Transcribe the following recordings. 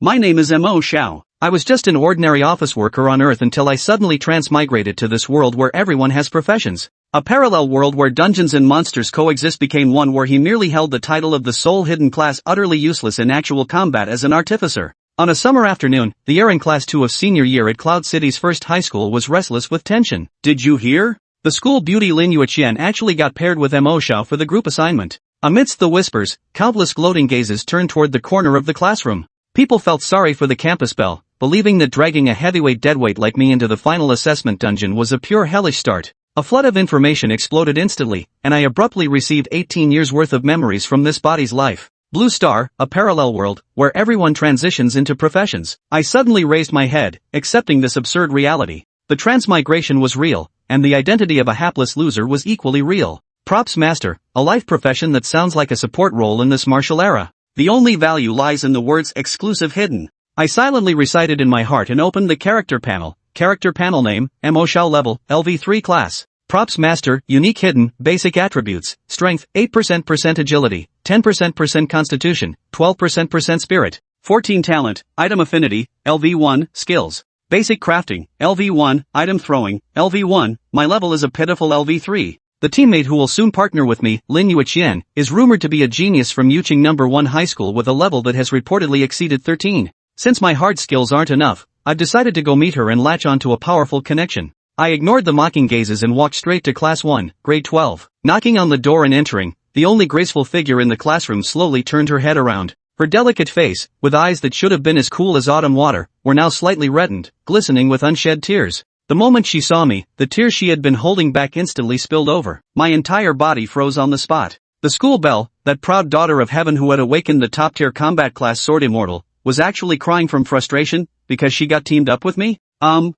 My name is Mo Xiao. I was just an ordinary office worker on Earth until I suddenly transmigrated to this world where everyone has professions. A parallel world where dungeons and monsters coexist became one where he merely held the title of the sole hidden class, utterly useless in actual combat as an artificer. On a summer afternoon, the air in Class 2 of senior year at Cloud City's first high school was restless with tension. Did you hear? The school beauty Lin Yueqian actually got paired with Mo Xiao for the group assignment. Amidst the whispers, countless gloating gazes turned toward the corner of the classroom. People felt sorry for the campus belle, believing that dragging a heavyweight deadweight like me into the final assessment dungeon was a pure hellish start. A flood of information exploded instantly, and I abruptly received 18 years worth of memories from this body's life. Blue Star, a parallel world, where everyone transitions into professions. I suddenly raised my head, accepting this absurd reality. The transmigration was real, and the identity of a hapless loser was equally real. Props Master, a life profession that sounds like a support role in this martial era. The only value lies in the words exclusive hidden. I silently recited in my heart and opened the character panel. Character panel name, Mo Xiao level, LV3 class. Props Master, unique hidden, basic attributes, strength, 8% agility, 10% constitution, 12% spirit, 14 talent, item affinity, LV1, skills. Basic crafting, LV1, item throwing, LV1, my level is a pitiful LV3. The teammate who will soon partner with me, Lin Yueqian, is rumored to be a genius from Yuqing No. 1 High School with a level that has reportedly exceeded 13. Since my hard skills aren't enough, I've decided to go meet her and latch onto a powerful connection. I ignored the mocking gazes and walked straight to Class 1, Grade 12. Knocking on the door and entering, the only graceful figure in the classroom slowly turned her head around. Her delicate face, with eyes that should have been as cool as autumn water, were now slightly reddened, glistening with unshed tears. The moment she saw me, the tears she had been holding back instantly spilled over. My entire body froze on the spot. The school belle, that proud daughter of heaven who had awakened the top-tier combat class Sword Immortal, was actually crying from frustration, because she got teamed up with me?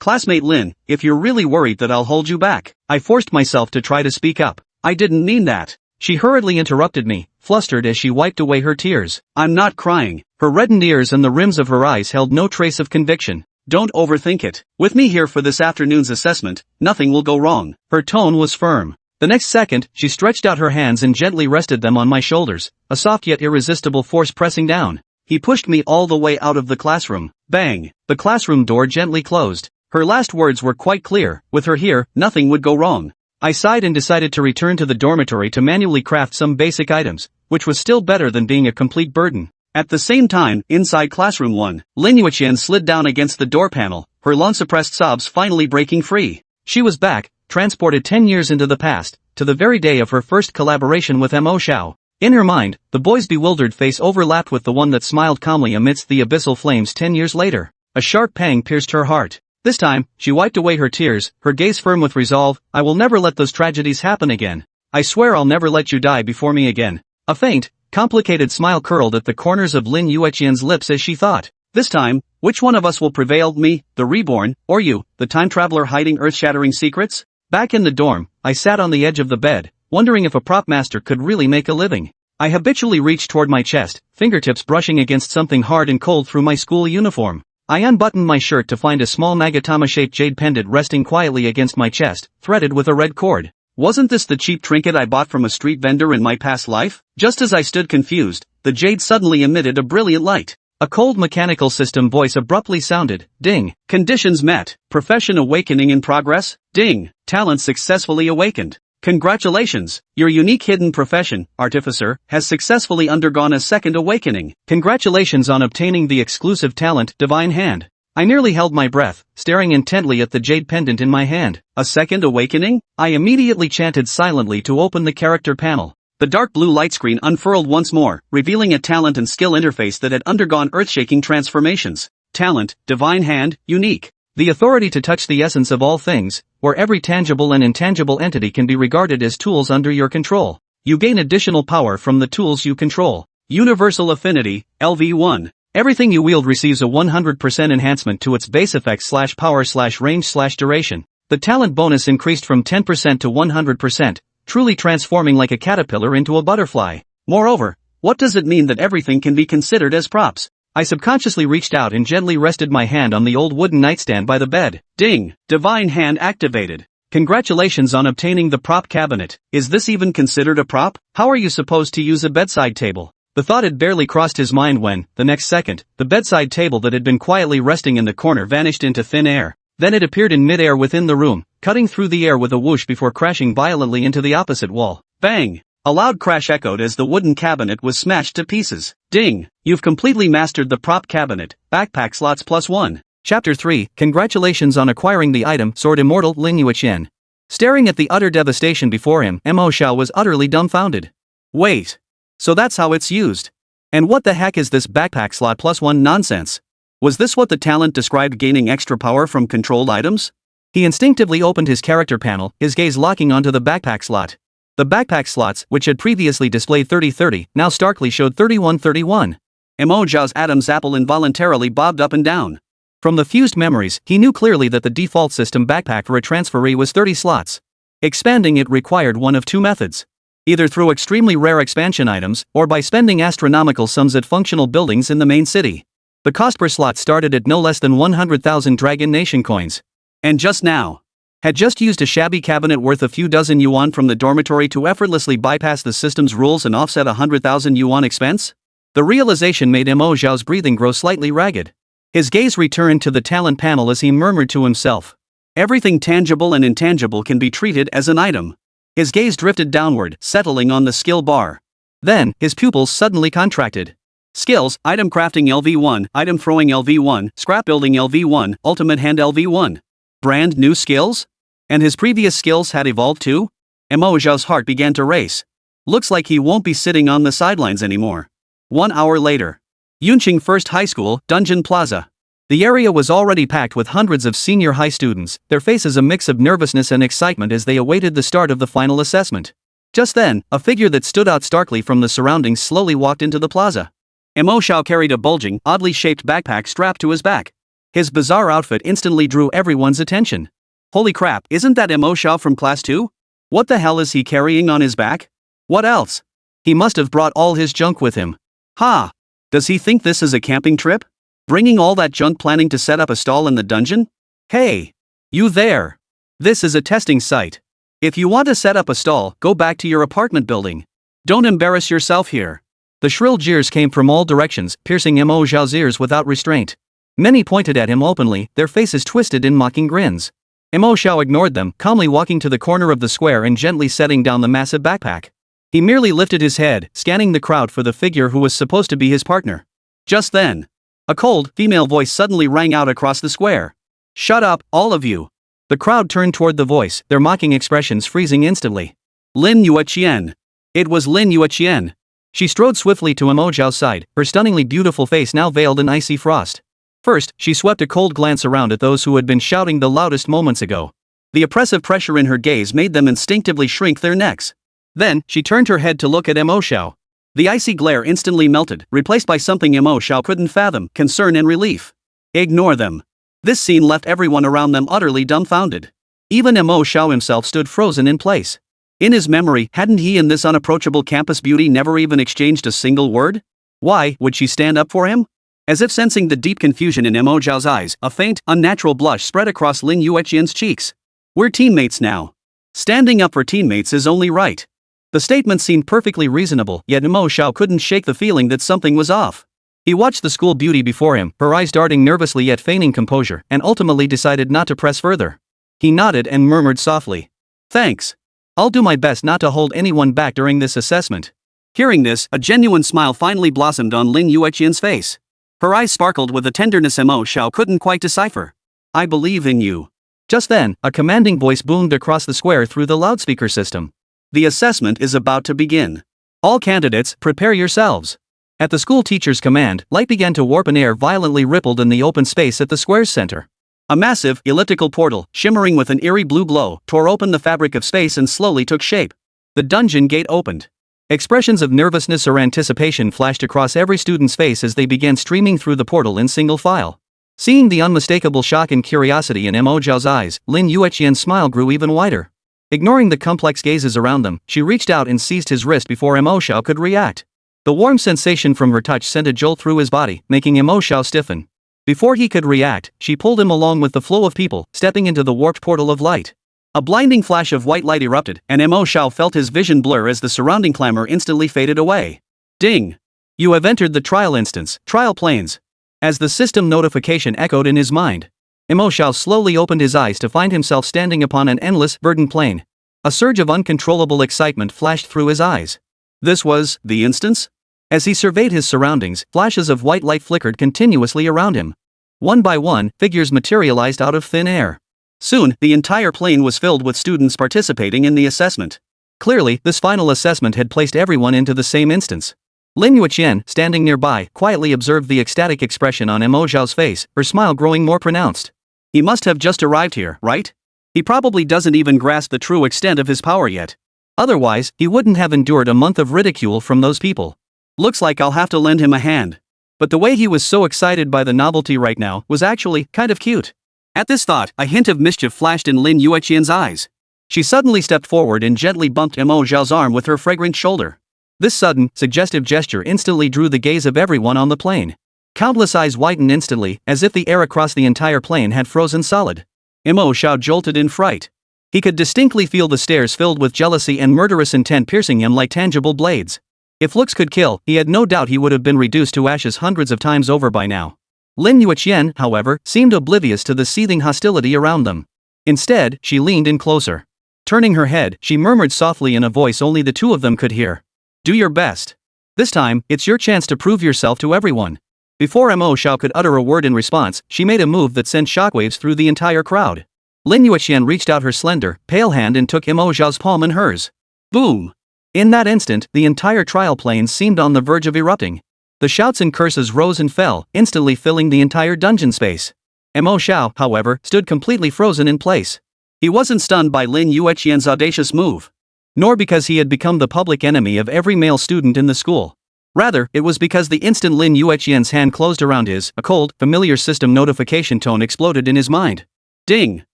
Classmate Lin, if you're really worried that I'll hold you back. I forced myself to try to speak up. I didn't mean that. She hurriedly interrupted me, flustered as she wiped away her tears. I'm not crying. Her reddened ears and the rims of her eyes held no trace of conviction. Don't overthink it. With me here for this afternoon's assessment, nothing will go wrong. Her tone was firm. The next second, she stretched out her hands and gently rested them on my shoulders, a soft yet irresistible force pressing down. He pushed me all the way out of the classroom. Bang! The classroom door gently closed. Her last words were quite clear. With her here, nothing would go wrong. I sighed and decided to return to the dormitory to manually craft some basic items, which was still better than being a complete burden. At the same time, inside classroom 1, Lin Yueqian slid down against the door panel, her long-suppressed sobs finally breaking free. She was back, transported 10 years into the past, to the very day of her first collaboration with Mo Xiao. In her mind, the boy's bewildered face overlapped with the one that smiled calmly amidst the abyssal flames 10 years later. A sharp pang pierced her heart. This time, she wiped away her tears, her gaze firm with resolve. I will never let those tragedies happen again. I swear I'll never let you die before me again. A faint, complicated smile curled at the corners of Lin Yueqian's lips as she thought. This time, which one of us will prevail, me, the reborn, or you, the time traveler hiding earth-shattering secrets? Back in the dorm, I sat on the edge of the bed, wondering if a prop master could really make a living. I habitually reached toward my chest, fingertips brushing against something hard and cold through my school uniform. I unbuttoned my shirt to find a small magatama-shaped jade pendant resting quietly against my chest, threaded with a red cord. Wasn't this the cheap trinket I bought from a street vendor in my past life? Just as I stood confused, the jade suddenly emitted a brilliant light. A cold mechanical system voice abruptly sounded. Ding. Conditions met. Profession awakening in progress. Ding. Talent successfully awakened. Congratulations. Your unique hidden profession, artificer, has successfully undergone a second awakening. Congratulations on obtaining the exclusive talent, divine hand. I nearly held my breath, staring intently at the jade pendant in my hand. A second awakening? I immediately chanted silently to open the character panel. The dark blue light screen unfurled once more, revealing a talent and skill interface that had undergone earth-shaking transformations. Talent, divine hand, unique. The authority to touch the essence of all things, where every tangible and intangible entity can be regarded as tools under your control. You gain additional power from the tools you control. Universal affinity, LV1. Everything you wield receives a 100% enhancement to its base effect/power/range/duration. The talent bonus increased from 10% to 100%, truly transforming like a caterpillar into a butterfly. Moreover, what does it mean that everything can be considered as props? I subconsciously reached out and gently rested my hand on the old wooden nightstand by the bed. Ding! Divine hand activated. Congratulations on obtaining the prop cabinet. Is this even considered a prop? How are you supposed to use a bedside table? The thought had barely crossed his mind when, the next second, the bedside table that had been quietly resting in the corner vanished into thin air. Then it appeared in mid-air within the room, cutting through the air with a whoosh before crashing violently into the opposite wall. Bang! A loud crash echoed as the wooden cabinet was smashed to pieces. Ding! You've completely mastered the prop cabinet. Backpack slots +1. Chapter 3, Congratulations on acquiring the item Sword Immortal Lin Yueqian. Staring at the utter devastation before him, Mo Xiao was utterly dumbfounded. Wait. So that's how it's used. And what the heck is this backpack slot +1 nonsense? Was this what the talent described, gaining extra power from controlled items? He instinctively opened his character panel, his gaze locking onto the backpack slot. The backpack slots, which had previously displayed 30-30, now starkly showed 31-31. Mo Xiao's Adam's apple involuntarily bobbed up and down. From the fused memories, he knew clearly that the default system backpack for a transferee was 30 slots. Expanding it required one of two methods. Either through extremely rare expansion items, or by spending astronomical sums at functional buildings in the main city. The cost per slot started at no less than 100,000 Dragon Nation coins. And just now, had just used a shabby cabinet worth a few dozen yuan from the dormitory to effortlessly bypass the system's rules and offset 100,000 yuan expense? The realization made Mo Xiao's breathing grow slightly ragged. His gaze returned to the talent panel as he murmured to himself. Everything tangible and intangible can be treated as an item. His gaze drifted downward, settling on the skill bar. Then, his pupils suddenly contracted. Skills, item crafting LV1, item throwing LV1, scrap building LV1, ultimate hand LV1. Brand new skills? And his previous skills had evolved too? Mo Xiao's heart began to race. Looks like he won't be sitting on the sidelines anymore. 1 hour later. Yunqing First High School, Dungeon Plaza. The area was already packed with hundreds of senior high students, their faces a mix of nervousness and excitement as they awaited the start of the final assessment. Just then, a figure that stood out starkly from the surroundings slowly walked into the plaza. Mo Xiao carried a bulging, oddly shaped backpack strapped to his back. His bizarre outfit instantly drew everyone's attention. Holy crap, isn't that Mo Xiao from class 2? What the hell is he carrying on his back? What else? He must have brought all his junk with him. Ha! Does he think this is a camping trip? Bringing all that junk planning to set up a stall in the dungeon? Hey! You there! This is a testing site. If you want to set up a stall, go back to your apartment building. Don't embarrass yourself here. The shrill jeers came from all directions, piercing Mo Xiao's ears without restraint. Many pointed at him openly, their faces twisted in mocking grins. Mo Xiao ignored them, calmly walking to the corner of the square and gently setting down the massive backpack. He merely lifted his head, scanning the crowd for the figure who was supposed to be his partner. Just then, a cold, female voice suddenly rang out across the square. Shut up, all of you. The crowd turned toward the voice, their mocking expressions freezing instantly. Lin Yueqian. It was Lin Yueqian. She strode swiftly to Mo Xiao's side, her stunningly beautiful face now veiled in icy frost. First, she swept a cold glance around at those who had been shouting the loudest moments ago. The oppressive pressure in her gaze made them instinctively shrink their necks. Then, she turned her head to look at Mo Xiao. The icy glare instantly melted, replaced by something Mo Xiao couldn't fathom, concern and relief. Ignore them. This scene left everyone around them utterly dumbfounded. Even Mo Xiao himself stood frozen in place. In his memory, hadn't he and this unapproachable campus beauty never even exchanged a single word? Why would she stand up for him? As if sensing the deep confusion in Mo Xiao's eyes, a faint, unnatural blush spread across Lin Yueqian's cheeks. We're teammates now. Standing up for teammates is only right. The statement seemed perfectly reasonable, yet Mo Xiao couldn't shake the feeling that something was off. He watched the school beauty before him, her eyes darting nervously yet feigning composure, and ultimately decided not to press further. He nodded and murmured softly. Thanks. I'll do my best not to hold anyone back during this assessment. Hearing this, a genuine smile finally blossomed on Lin Yueqian's face. Her eyes sparkled with a tenderness Mo Xiao couldn't quite decipher. I believe in you. Just then, a commanding voice boomed across the square through the loudspeaker system. The assessment is about to begin. All candidates, prepare yourselves. At the school teacher's command, light began to warp and air violently rippled in the open space at the square's center. A massive, elliptical portal, shimmering with an eerie blue glow, tore open the fabric of space and slowly took shape. The dungeon gate opened. Expressions of nervousness or anticipation flashed across every student's face as they began streaming through the portal in single file. Seeing the unmistakable shock and curiosity in Mo Xiao's eyes, Lin Yueqian's smile grew even wider. Ignoring the complex gazes around them, she reached out and seized his wrist before Mo Xiao could react. The warm sensation from her touch sent a jolt through his body, making Mo Xiao stiffen. Before he could react, she pulled him along with the flow of people, stepping into the warped portal of light. A blinding flash of white light erupted, and Mo Xiao felt his vision blur as the surrounding clamor instantly faded away. Ding! You have entered the trial instance, trial planes. As the system notification echoed in his mind, Mo Xiao slowly opened his eyes to find himself standing upon an endless, verdant plain. A surge of uncontrollable excitement flashed through his eyes. This was the instance? As he surveyed his surroundings, flashes of white light flickered continuously around him. One by one, figures materialized out of thin air. Soon, the entire plain was filled with students participating in the assessment. Clearly, this final assessment had placed everyone into the same instance. Lin Yueqian, standing nearby, quietly observed the ecstatic expression on Mo Xiao's face, her smile growing more pronounced. He must have just arrived here, right? He probably doesn't even grasp the true extent of his power yet. Otherwise, he wouldn't have endured a month of ridicule from those people. Looks like I'll have to lend him a hand. But the way he was so excited by the novelty right now was actually kind of cute. At this thought, a hint of mischief flashed in Lin Yueqian's eyes. She suddenly stepped forward and gently bumped Mo Xiao's arm with her fragrant shoulder. This sudden, suggestive gesture instantly drew the gaze of everyone on the plane. Countless eyes widened instantly, as if the air across the entire plane had frozen solid. Mo Xiao jolted in fright. He could distinctly feel the stares filled with jealousy and murderous intent piercing him like tangible blades. If looks could kill, he had no doubt he would have been reduced to ashes hundreds of times over by now. Lin Yueqian, however, seemed oblivious to the seething hostility around them. Instead, she leaned in closer. Turning her head, she murmured softly in a voice only the two of them could hear. Do your best. This time, it's your chance to prove yourself to everyone. Before Mo Xiao could utter a word in response, she made a move that sent shockwaves through the entire crowd. Lin Yueqian reached out her slender, pale hand and took Mo Xiao's palm in hers. Boom! In that instant, the entire trial plane seemed on the verge of erupting. The shouts and curses rose and fell, instantly filling the entire dungeon space. Mo Xiao, however, stood completely frozen in place. He wasn't stunned by Lin Yueqian's audacious move. Nor because he had become the public enemy of every male student in the school. Rather, it was because the instant Lin Yueqian's hand closed around his, a cold, familiar system notification tone exploded in his mind. Ding!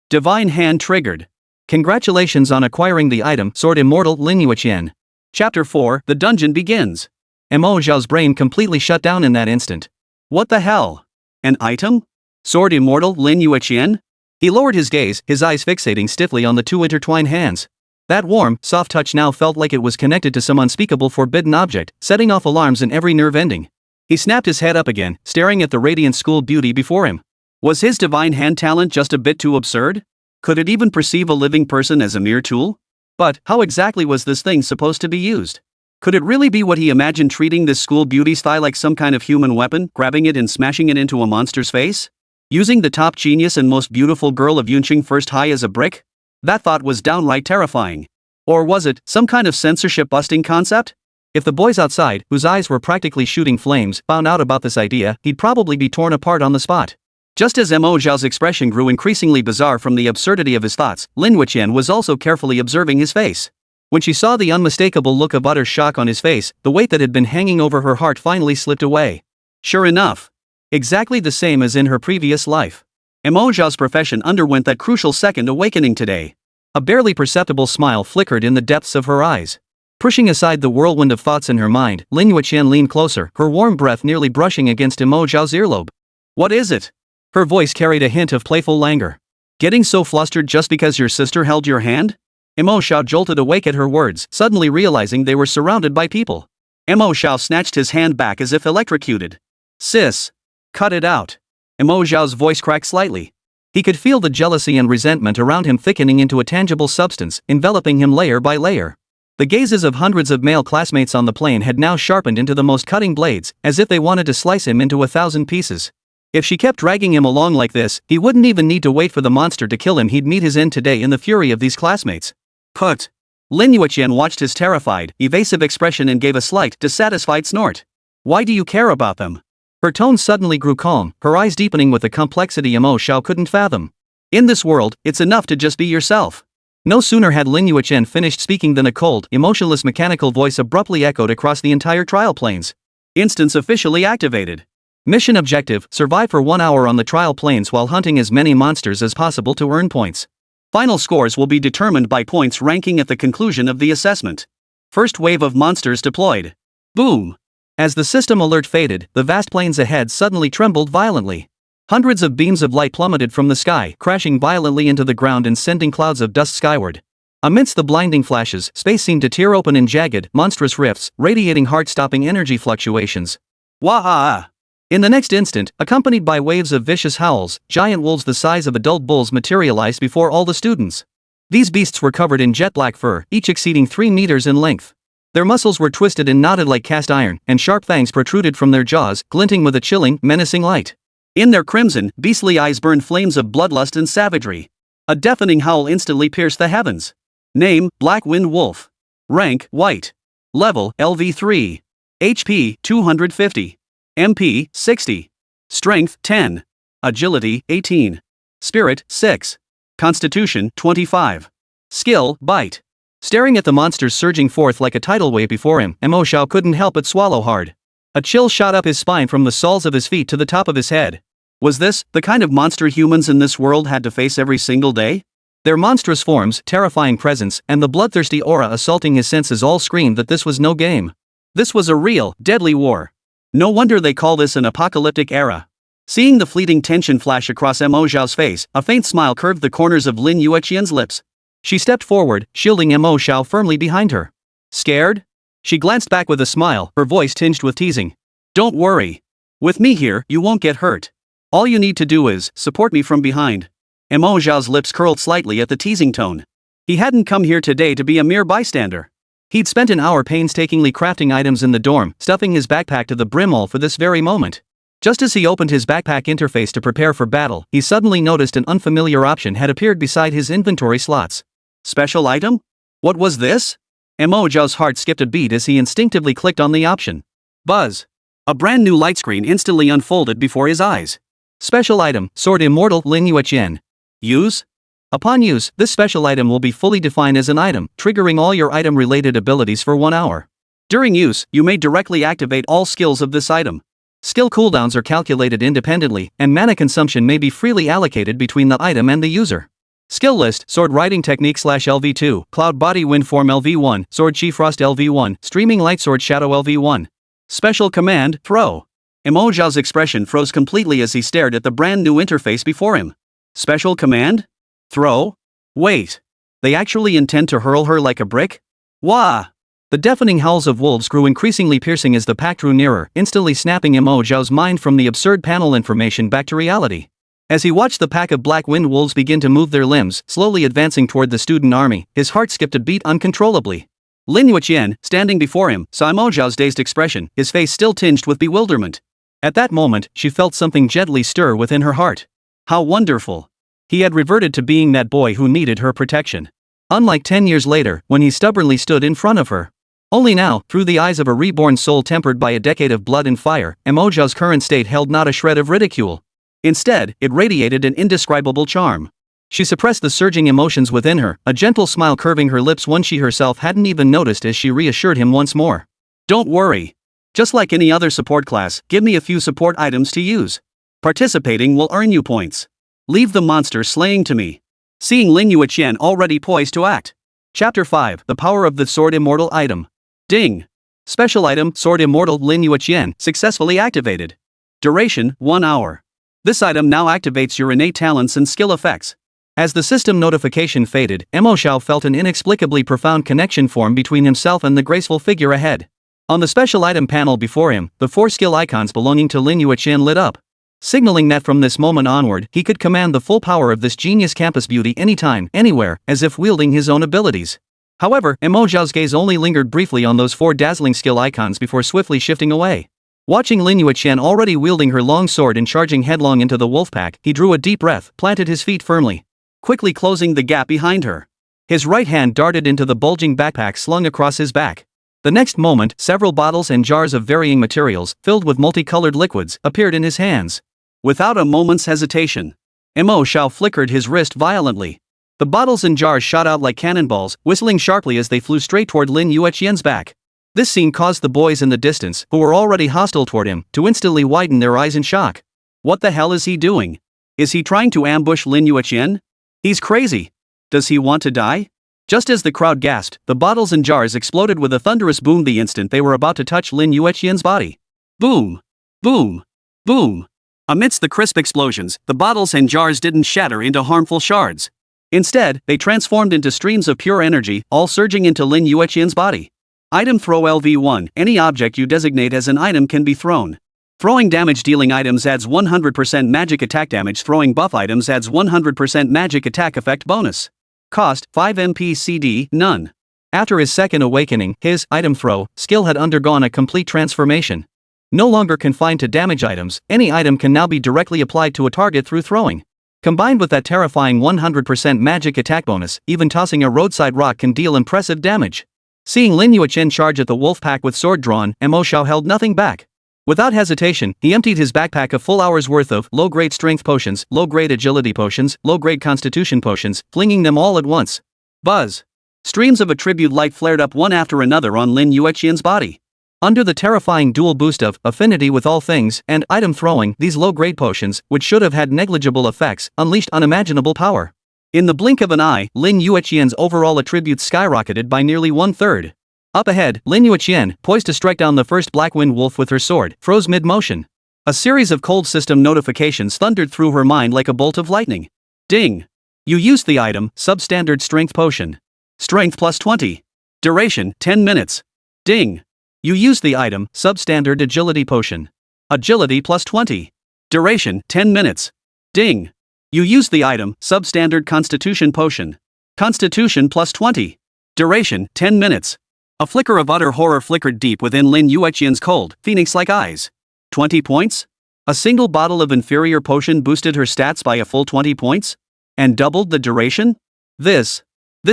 Divine hand triggered. Congratulations on acquiring the item, Sword Immortal Lin Yueqian. Chapter 4, The Dungeon Begins. Mo Xiao's brain completely shut down in that instant. What the hell? An item? Sword Immortal Lin Yueqian? He lowered his gaze, his eyes fixating stiffly on the two intertwined hands. That warm, soft touch now felt like it was connected to some unspeakable forbidden object, setting off alarms in every nerve ending. He snapped his head up again, staring at the radiant school beauty before him. Was his divine hand talent just a bit too absurd? Could it even perceive a living person as a mere tool? But, how exactly was this thing supposed to be used? Could it really be what he imagined, treating this school beauty's thigh like some kind of human weapon, grabbing it and smashing it into a monster's face? Using the top genius and most beautiful girl of Yunqing First High as a brick? That thought was downright terrifying. Or was it some kind of censorship-busting concept? If the boys outside, whose eyes were practically shooting flames, found out about this idea, he'd probably be torn apart on the spot. Just as Mo Xiao's expression grew increasingly bizarre from the absurdity of his thoughts, Lin Yueqian was also carefully observing his face. When she saw the unmistakable look of utter shock on his face, the weight that had been hanging over her heart finally slipped away. Sure enough. Exactly the same as in her previous life. Mo Xiao's profession underwent that crucial second awakening today. A barely perceptible smile flickered in the depths of her eyes. Pushing aside the whirlwind of thoughts in her mind, Lin Yueqian leaned closer, her warm breath nearly brushing against Mo Xiao's earlobe. What is it? Her voice carried a hint of playful languor. Getting so flustered just because your sister held your hand? Mo Xiao jolted awake at her words, suddenly realizing they were surrounded by people. Mo Xiao snatched his hand back as if electrocuted. Sis! Cut it out. Mo Xiao's voice cracked slightly. He could feel the jealousy and resentment around him thickening into a tangible substance, enveloping him layer by layer. The gazes of hundreds of male classmates on the plane had now sharpened into the most cutting blades, as if they wanted to slice him into 1,000 pieces. If she kept dragging him along like this, he wouldn't even need to wait for the monster to kill him. He'd meet his end today in the fury of these classmates. Put. Lin Yueqian watched his terrified, evasive expression and gave a slight, dissatisfied snort. Why do you care about them? Her tone suddenly grew calm, her eyes deepening with a complexity Mo Xiao couldn't fathom. In this world, it's enough to just be yourself. No sooner had Lin Yueqian finished speaking than a cold, emotionless mechanical voice abruptly echoed across the entire trial planes. Instance officially activated. Mission objective, survive for 1 hour on the trial planes while hunting as many monsters as possible to earn points. Final scores will be determined by points ranking at the conclusion of the assessment. First wave of monsters deployed. Boom! As the system alert faded, the vast plains ahead suddenly trembled violently. Hundreds of beams of light plummeted from the sky, crashing violently into the ground and sending clouds of dust skyward. Amidst the blinding flashes, space seemed to tear open in jagged, monstrous rifts, radiating heart-stopping energy fluctuations. Wah! In the next instant, accompanied by waves of vicious howls, giant wolves the size of adult bulls materialized before all the students. These beasts were covered in jet-black fur, each exceeding 3 meters in length. Their muscles were twisted and knotted like cast iron, and sharp fangs protruded from their jaws, glinting with a chilling, menacing light. In their crimson, beastly eyes burned flames of bloodlust and savagery. A deafening howl instantly pierced the heavens. Name, Black Wind Wolf. Rank, White. Level, LV3. HP, 250. MP, 60. Strength, 10. Agility, 18. Spirit, 6. Constitution, 25. Skill, Bite. Staring at the monsters surging forth like a tidal wave before him, Mo Xiao couldn't help but swallow hard. A chill shot up his spine from the soles of his feet to the top of his head. Was this the kind of monster humans in this world had to face every single day? Their monstrous forms, terrifying presence, and the bloodthirsty aura assaulting his senses all screamed that this was no game. This was a real, deadly war. No wonder they call this an apocalyptic era. Seeing the fleeting tension flash across Mo Xiao's face, a faint smile curved the corners of Lin Yueqian's lips. She stepped forward, shielding Mo Xiao firmly behind her. Scared? She glanced back with a smile, her voice tinged with teasing. Don't worry. With me here, you won't get hurt. All you need to do is support me from behind. Mo Xiao's lips curled slightly at the teasing tone. He hadn't come here today to be a mere bystander. He'd spent an hour painstakingly crafting items in the dorm, stuffing his backpack to the brim all for this very moment. Just as he opened his backpack interface to prepare for battle, he suddenly noticed an unfamiliar option had appeared beside his inventory slots. Special item? What was this? Mo Xiao's heart skipped a beat as he instinctively clicked on the option. Buzz. A brand new light screen instantly unfolded before his eyes. Special item, Sword Immortal Lin Yueqian. Use? Upon use, this special item will be fully defined as an item, triggering all your item-related abilities for 1 hour. During use, you may directly activate all skills of this item. Skill cooldowns are calculated independently, and mana consumption may be freely allocated between the item and the user. Skill list: Sword Riding Technique /LV2, Cloud Body Wind Form LV1, Sword Chi Frost LV1, Streaming Light Sword Shadow LV1. Special command, Throw. Mo Xiao's expression froze completely as he stared at the brand new interface before him. Special command? Throw? Wait. They actually intend to hurl her like a brick? Wah! The deafening howls of wolves grew increasingly piercing as the pack drew nearer, instantly snapping Mo Xiao's mind from the absurd panel information back to reality. As he watched the pack of black wind wolves begin to move their limbs, slowly advancing toward the student army, his heart skipped a beat uncontrollably. Lin Yueqian, standing before him, saw Mo Xiao's dazed expression, his face still tinged with bewilderment. At that moment, she felt something gently stir within her heart. How wonderful. He had reverted to being that boy who needed her protection. Unlike 10 years later, when he stubbornly stood in front of her. Only now, through the eyes of a reborn soul tempered by a decade of blood and fire, Mo Xiao's current state held not a shred of ridicule. Instead, it radiated an indescribable charm. She suppressed the surging emotions within her, a gentle smile curving her lips one she herself hadn't even noticed as she reassured him once more. Don't worry. Just like any other support class, give me a few support items to use. Participating will earn you points. Leave the monster slaying to me. Seeing Lin Yueqian already poised to act. Chapter 5, The Power of the Sword Immortal Item. Ding. Special item, Sword Immortal Lin Yueqian, successfully activated. Duration, 1 hour. This item now activates your innate talents and skill effects. As the system notification faded, Mo Xiao felt an inexplicably profound connection form between himself and the graceful figure ahead. On the special item panel before him, the 4 skill icons belonging to Lin Yueqian lit up, signaling that from this moment onward, he could command the full power of this genius campus beauty anytime, anywhere, as if wielding his own abilities. However, Mo Xiao's gaze only lingered briefly on those 4 dazzling skill icons before swiftly shifting away. Watching Lin Yueqian already wielding her long sword and charging headlong into the wolf pack, he drew a deep breath, planted his feet firmly, quickly closing the gap behind her. His right hand darted into the bulging backpack slung across his back. The next moment, several bottles and jars of varying materials, filled with multicolored liquids, appeared in his hands. Without a moment's hesitation, Mo Xiao flickered his wrist violently. The bottles and jars shot out like cannonballs, whistling sharply as they flew straight toward Lin Yueqian's back. This scene caused the boys in the distance, who were already hostile toward him, to instantly widen their eyes in shock. What the hell is he doing? Is he trying to ambush Lin Yueqian? He's crazy. Does he want to die? Just as the crowd gasped, the bottles and jars exploded with a thunderous boom the instant they were about to touch Lin Yueqian's body. Boom! Boom! Boom! Amidst the crisp explosions, the bottles and jars didn't shatter into harmful shards. Instead, they transformed into streams of pure energy, all surging into Lin Yueqian's body. Item throw LV1. Any object you designate as an item can be thrown. Throwing damage dealing items adds 100% magic attack damage. Throwing buff items adds 100% magic attack effect bonus. Cost 5 MP CD, none. After his second awakening, his item throw skill had undergone a complete transformation. No longer confined to damage items, any item can now be directly applied to a target through throwing. Combined with that terrifying 100% magic attack bonus, even tossing a roadside rock can deal impressive damage. Seeing Lin Yueqian charge at the wolf pack with sword drawn, Mo Xiao held nothing back. Without hesitation, he emptied his backpack a full hour's worth of low-grade strength potions, low-grade agility potions, low-grade constitution potions, flinging them all at once. Buzz! Streams of attribute light flared up one after another on Lin Yueqian's body. Under the terrifying dual boost of affinity with all things and item throwing, these low-grade potions, which should have had negligible effects, unleashed unimaginable power. In the blink of an eye, Lin Yueqian's overall attributes skyrocketed by nearly 1/3. Up ahead, Lin Yueqian, poised to strike down the first Black Wind Wolf with her sword, froze mid-motion. A series of cold system notifications thundered through her mind like a bolt of lightning. Ding! You used the item, substandard strength potion. Strength plus 20. Duration, 10 minutes. Ding! You used the item, substandard agility potion. Agility plus 20. Duration, 10 minutes. Ding! You used the item, substandard constitution potion. Constitution plus 20. Duration, 10 minutes. A flicker of utter horror flickered deep within Lin Yueqian's cold, phoenix-like eyes. 20 points? A single bottle of inferior potion boosted her stats by a full 20 points? And doubled the duration? This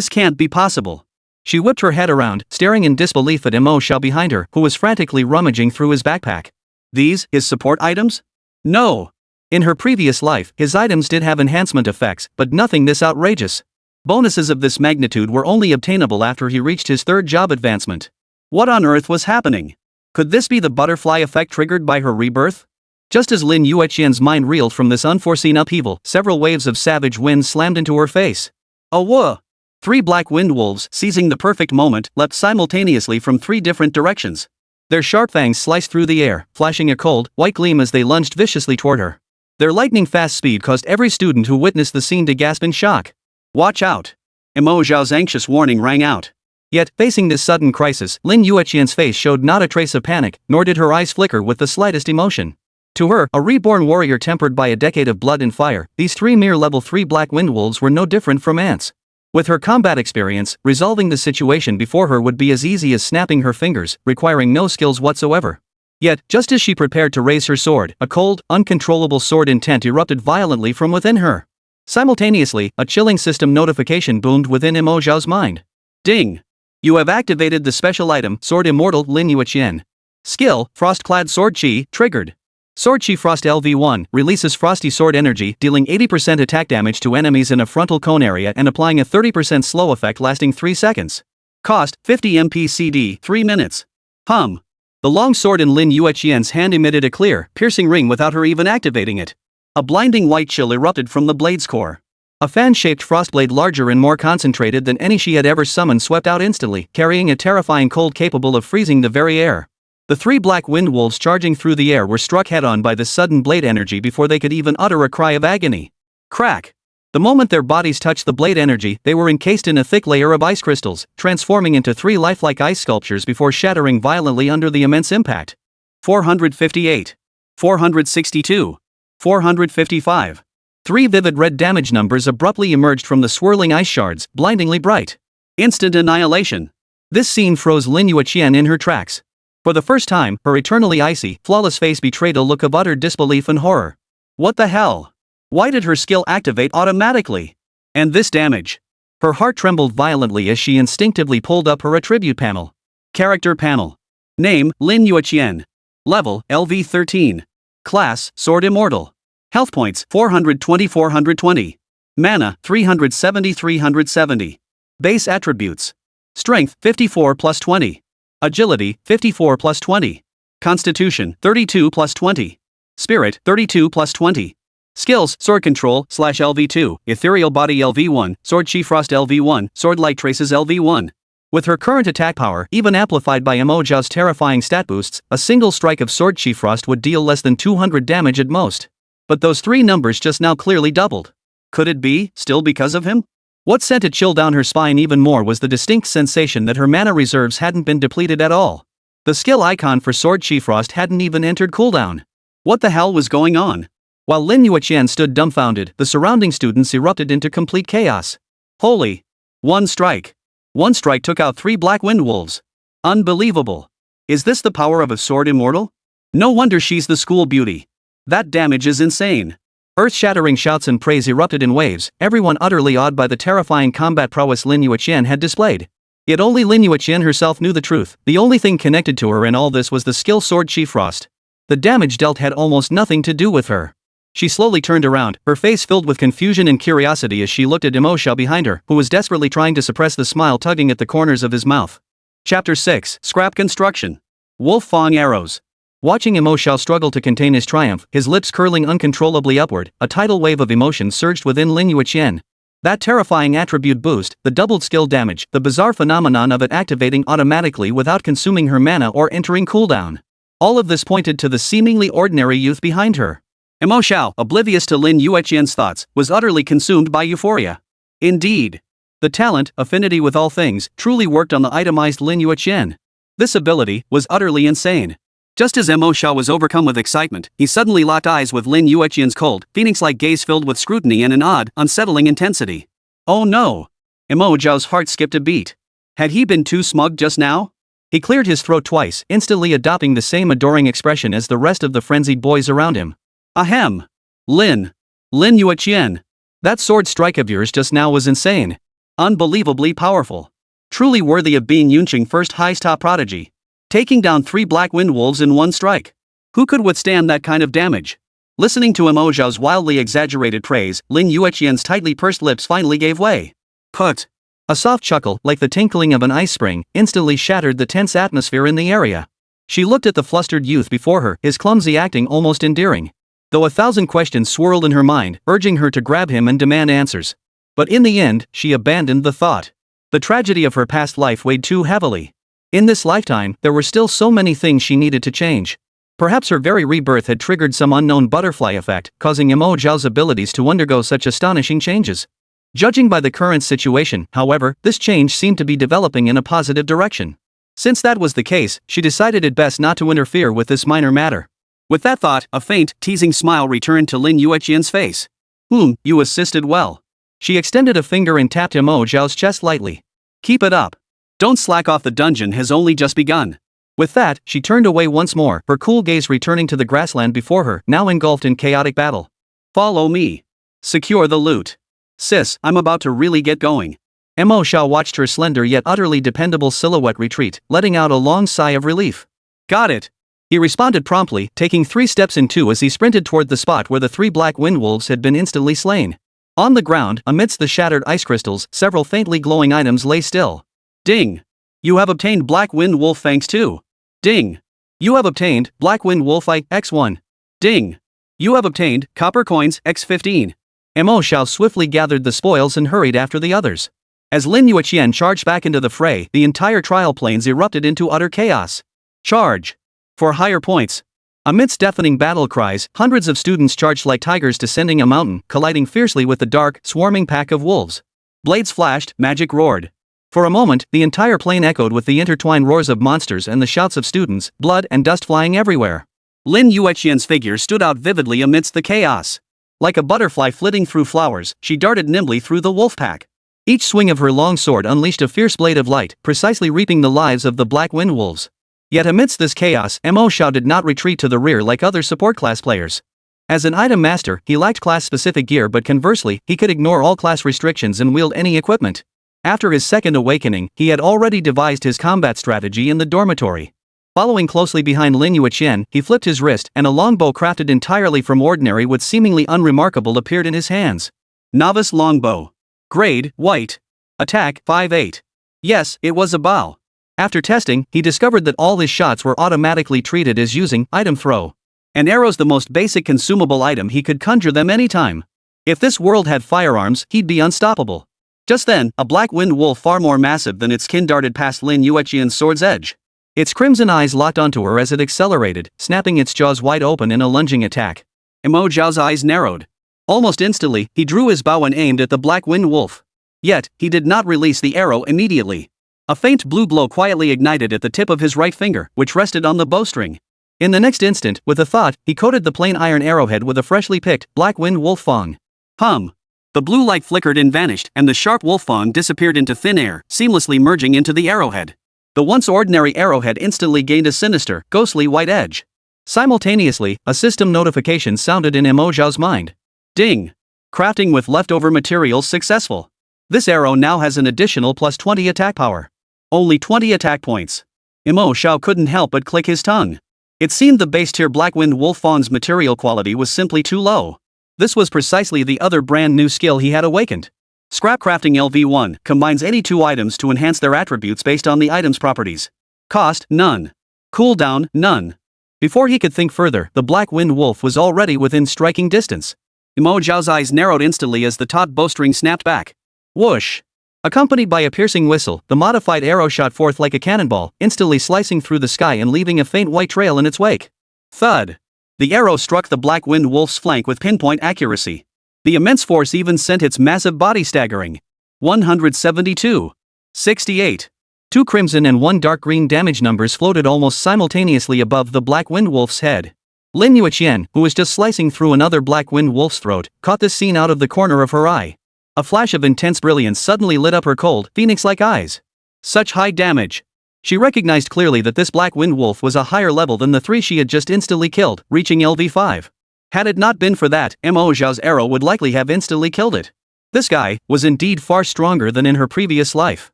can't be possible. She whipped her head around, staring in disbelief at Mo Xiao behind her, who was frantically rummaging through his backpack. These, his support items? No! In her previous life, his items did have enhancement effects, but nothing this outrageous. Bonuses of this magnitude were only obtainable after he reached his third job advancement. What on earth was happening? Could this be the butterfly effect triggered by her rebirth? Just as Lin Yueqian's mind reeled from this unforeseen upheaval, several waves of savage wind slammed into her face. Oh whoa! 3 black wind wolves, seizing the perfect moment, leapt simultaneously from 3 different directions. Their sharp fangs sliced through the air, flashing a cold, white gleam as they lunged viciously toward her. Their lightning-fast speed caused every student who witnessed the scene to gasp in shock. Watch out! Mo Xiao's anxious warning rang out. Yet, facing this sudden crisis, Lin Yueqian's face showed not a trace of panic, nor did her eyes flicker with the slightest emotion. To her, a reborn warrior tempered by a decade of blood and fire, these 3 mere level 3 black wind wolves were no different from ants. With her combat experience, resolving the situation before her would be as easy as snapping her fingers, requiring no skills whatsoever. Yet, just as she prepared to raise her sword, a cold, uncontrollable sword intent erupted violently from within her. Simultaneously, a chilling system notification boomed within Mo Xiao's mind. Ding! You have activated the special item, Sword Immortal Lin Yueqian. Skill, Frost-clad Sword Chi, triggered. Sword Chi Frost LV1 releases frosty sword energy, dealing 80% attack damage to enemies in a frontal cone area and applying a 30% slow effect lasting 3 seconds. Cost, 50 MP CD, 3 minutes. The long sword in Lin Yueqian's hand emitted a clear, piercing ring without her even activating it. A blinding white chill erupted from the blade's core. A fan-shaped frost blade larger and more concentrated than any she had ever summoned swept out instantly, carrying a terrifying cold capable of freezing the very air. The 3 black wind wolves charging through the air were struck head-on by this sudden blade energy before they could even utter a cry of agony. Crack! The moment their bodies touched the blade energy, they were encased in a thick layer of ice crystals, transforming into 3 lifelike ice sculptures before shattering violently under the immense impact. 458. 462. 455. 3 vivid red damage numbers abruptly emerged from the swirling ice shards, blindingly bright. Instant annihilation. This scene froze Lin Yueqian in her tracks. For the first time, her eternally icy, flawless face betrayed a look of utter disbelief and horror. What the hell? Why did her skill activate automatically? And this damage? Her heart trembled violently as she instinctively pulled up her attribute panel. Character panel. Name, Lin Yueqian. Level, LV13. Class, Sword Immortal. Health points, 420-420. Mana, 370-370. Base attributes. Strength, 54 plus 20. Agility, 54 plus 20. Constitution, 32 plus 20. Spirit, 32 plus 20. Skills, Sword Control, /LV2, Ethereal Body LV1, Sword Chi Frost LV1, Sword Light Traces LV1. With her current attack power, even amplified by Mo Xiao's terrifying stat boosts, a single strike of Sword Chi Frost would deal less than 200 damage at most. But those 3 numbers just now clearly doubled. Could it be, still because of him? What sent a chill down her spine even more was the distinct sensation that her mana reserves hadn't been depleted at all. The skill icon for Sword Frost hadn't even entered cooldown. What the hell was going on? While Lin Yueqian stood dumbfounded, the surrounding students erupted into complete chaos. Holy! One strike took out 3 black wind wolves. Unbelievable. Is this the power of a sword immortal? No wonder she's the school beauty. That damage is insane. Earth-shattering shouts and praise erupted in waves, everyone utterly awed by the terrifying combat prowess Lin Yueqian had displayed. Yet only Lin Yueqian herself knew the truth. The only thing connected to her in all this was the skill Sword Frost. The damage dealt had almost nothing to do with her. She slowly turned around, her face filled with confusion and curiosity as she looked at Mo Xiao behind her, who was desperately trying to suppress the smile tugging at the corners of his mouth. Chapter 6, Scrap Construction. Wolf Fang Arrows. Watching Mo Xiao struggle to contain his triumph, his lips curling uncontrollably upward, a tidal wave of emotion surged within Lin Yueqian. That terrifying attribute boost, the doubled skill damage, the bizarre phenomenon of it activating automatically without consuming her mana or entering cooldown. All of this pointed to the seemingly ordinary youth behind her. Mo Xiao, oblivious to Lin Yueqian's thoughts, was utterly consumed by euphoria. Indeed. The talent, affinity with all things, truly worked on the itemized Lin Yueqian. This ability was utterly insane. Just as Mo Xiao was overcome with excitement, he suddenly locked eyes with Lin Yueqian's cold, phoenix-like gaze filled with scrutiny and an odd, unsettling intensity. Oh no! Mo Xiao's heart skipped a beat. Had he been too smug just now? He cleared his throat twice, instantly adopting the same adoring expression as the rest of the frenzied boys around him. Ahem! Lin Yueqian. That sword strike of yours just now was insane. Unbelievably powerful. Truly worthy of being Yunqing first high-top prodigy. Taking down 3 black wind wolves in one strike. Who could withstand that kind of damage? Listening to Mo Xiao's wildly exaggerated praise, Lin Yueqian's tightly pursed lips finally gave way. Put! A soft chuckle, like the tinkling of an ice spring, instantly shattered the tense atmosphere in the area. She looked at the flustered youth before her, his clumsy acting almost endearing. Though 1,000 questions swirled in her mind, urging her to grab him and demand answers. But in the end, she abandoned the thought. The tragedy of her past life weighed too heavily. In this lifetime, there were still so many things she needed to change. Perhaps her very rebirth had triggered some unknown butterfly effect, causing Mo Xiao's abilities to undergo such astonishing changes. Judging by the current situation, however, this change seemed to be developing in a positive direction. Since that was the case, she decided it best not to interfere with this minor matter. With that thought, a faint, teasing smile returned to Lin Yueqian's face. You assisted well. She extended a finger and tapped Mo Xiao's chest lightly. Keep it up. Don't slack off, the dungeon has only just begun. With that, she turned away once more, her cool gaze returning to the grassland before her, now engulfed in chaotic battle. Follow me. Secure the loot. Sis, I'm about to really get going. Mo Xiao watched her slender yet utterly dependable silhouette retreat, letting out a long sigh of relief. Got it. He responded promptly, taking 3 steps in 2 as he sprinted toward the spot where the 3 black wind wolves had been instantly slain. On the ground, amidst the shattered ice crystals, several faintly glowing items lay still. Ding! You have obtained Black Wind Wolf Fangs 2. Ding! You have obtained Black Wind Wolf Eye X1. Ding! You have obtained Copper Coins X15. Mo Xiao swiftly gathered the spoils and hurried after the others. As Lin Yueqian charged back into the fray, the entire trial plains erupted into utter chaos. Charge! For higher points. Amidst deafening battle cries, hundreds of students charged like tigers descending a mountain, colliding fiercely with the dark, swarming pack of wolves. Blades flashed, magic roared. For a moment, the entire plain echoed with the intertwined roars of monsters and the shouts of students, blood and dust flying everywhere. Lin Yueqian's figure stood out vividly amidst the chaos. Like a butterfly flitting through flowers, she darted nimbly through the wolf pack. Each swing of her long sword unleashed a fierce blade of light, precisely reaping the lives of the black wind wolves. Yet amidst this chaos, Mo Xiao did not retreat to the rear like other support class players. As an item master, he lacked class-specific gear, but conversely, he could ignore all class restrictions and wield any equipment. After his second awakening, he had already devised his combat strategy in the dormitory. Following closely behind Lin Yueqian, he flipped his wrist, and a longbow crafted entirely from ordinary wood seemingly unremarkable appeared in his hands. Novice longbow. Grade, white. Attack, 5-8. Yes, it was a bow. After testing, he discovered that all his shots were automatically treated as using item throw. An arrow's the most basic consumable item, he could conjure them anytime. If this world had firearms, he'd be unstoppable. Just then, a black wind wolf far more massive than its kin darted past Lin Yueqian's sword's edge. Its crimson eyes locked onto her as it accelerated, snapping its jaws wide open in a lunging attack. Mo Xiao's eyes narrowed. Almost instantly, he drew his bow and aimed at the black wind wolf. Yet, he did not release the arrow immediately. A faint blue glow quietly ignited at the tip of his right finger, which rested on the bowstring. In the next instant, with a thought, he coated the plain iron arrowhead with a freshly picked, black wind wolf fang. Hum. The blue light flickered and vanished, and the sharp wolf fang disappeared into thin air, seamlessly merging into the arrowhead. The once ordinary arrowhead instantly gained a sinister, ghostly white edge. Simultaneously, a system notification sounded in Mo Xiao's mind. Ding! Crafting with leftover materials successful. This arrow now has an additional plus 20 attack power. Only 20 attack points. Mo Xiao couldn't help but click his tongue. It seemed the base tier Blackwind Wolf Fang's material quality was simply too low. This was precisely the other brand new skill he had awakened. Scrap Crafting LV1 combines 82 items to enhance their attributes based on the item's properties. Cost, none. Cooldown, none. Before he could think further, the Black Wind Wolf was already within striking distance. Mo Xiao's eyes narrowed instantly as the taut bowstring snapped back. Whoosh! Accompanied by a piercing whistle, the modified arrow shot forth like a cannonball, instantly slicing through the sky and leaving a faint white trail in its wake. Thud! The arrow struck the Black Wind Wolf's flank with pinpoint accuracy. The immense force even sent its massive body staggering. 172. 68. 2 crimson and 1 dark green damage numbers floated almost simultaneously above the Black Wind Wolf's head. Lin Yueqian, who was just slicing through another Black Wind Wolf's throat, caught this scene out of the corner of her eye. A flash of intense brilliance suddenly lit up her cold, phoenix-like eyes. Such high damage. She recognized clearly that this Black Wind Wolf was a higher level than the 3 she had just instantly killed, reaching LV5. Had it not been for that, Mo Xiao's arrow would likely have instantly killed it. This guy was indeed far stronger than in her previous life.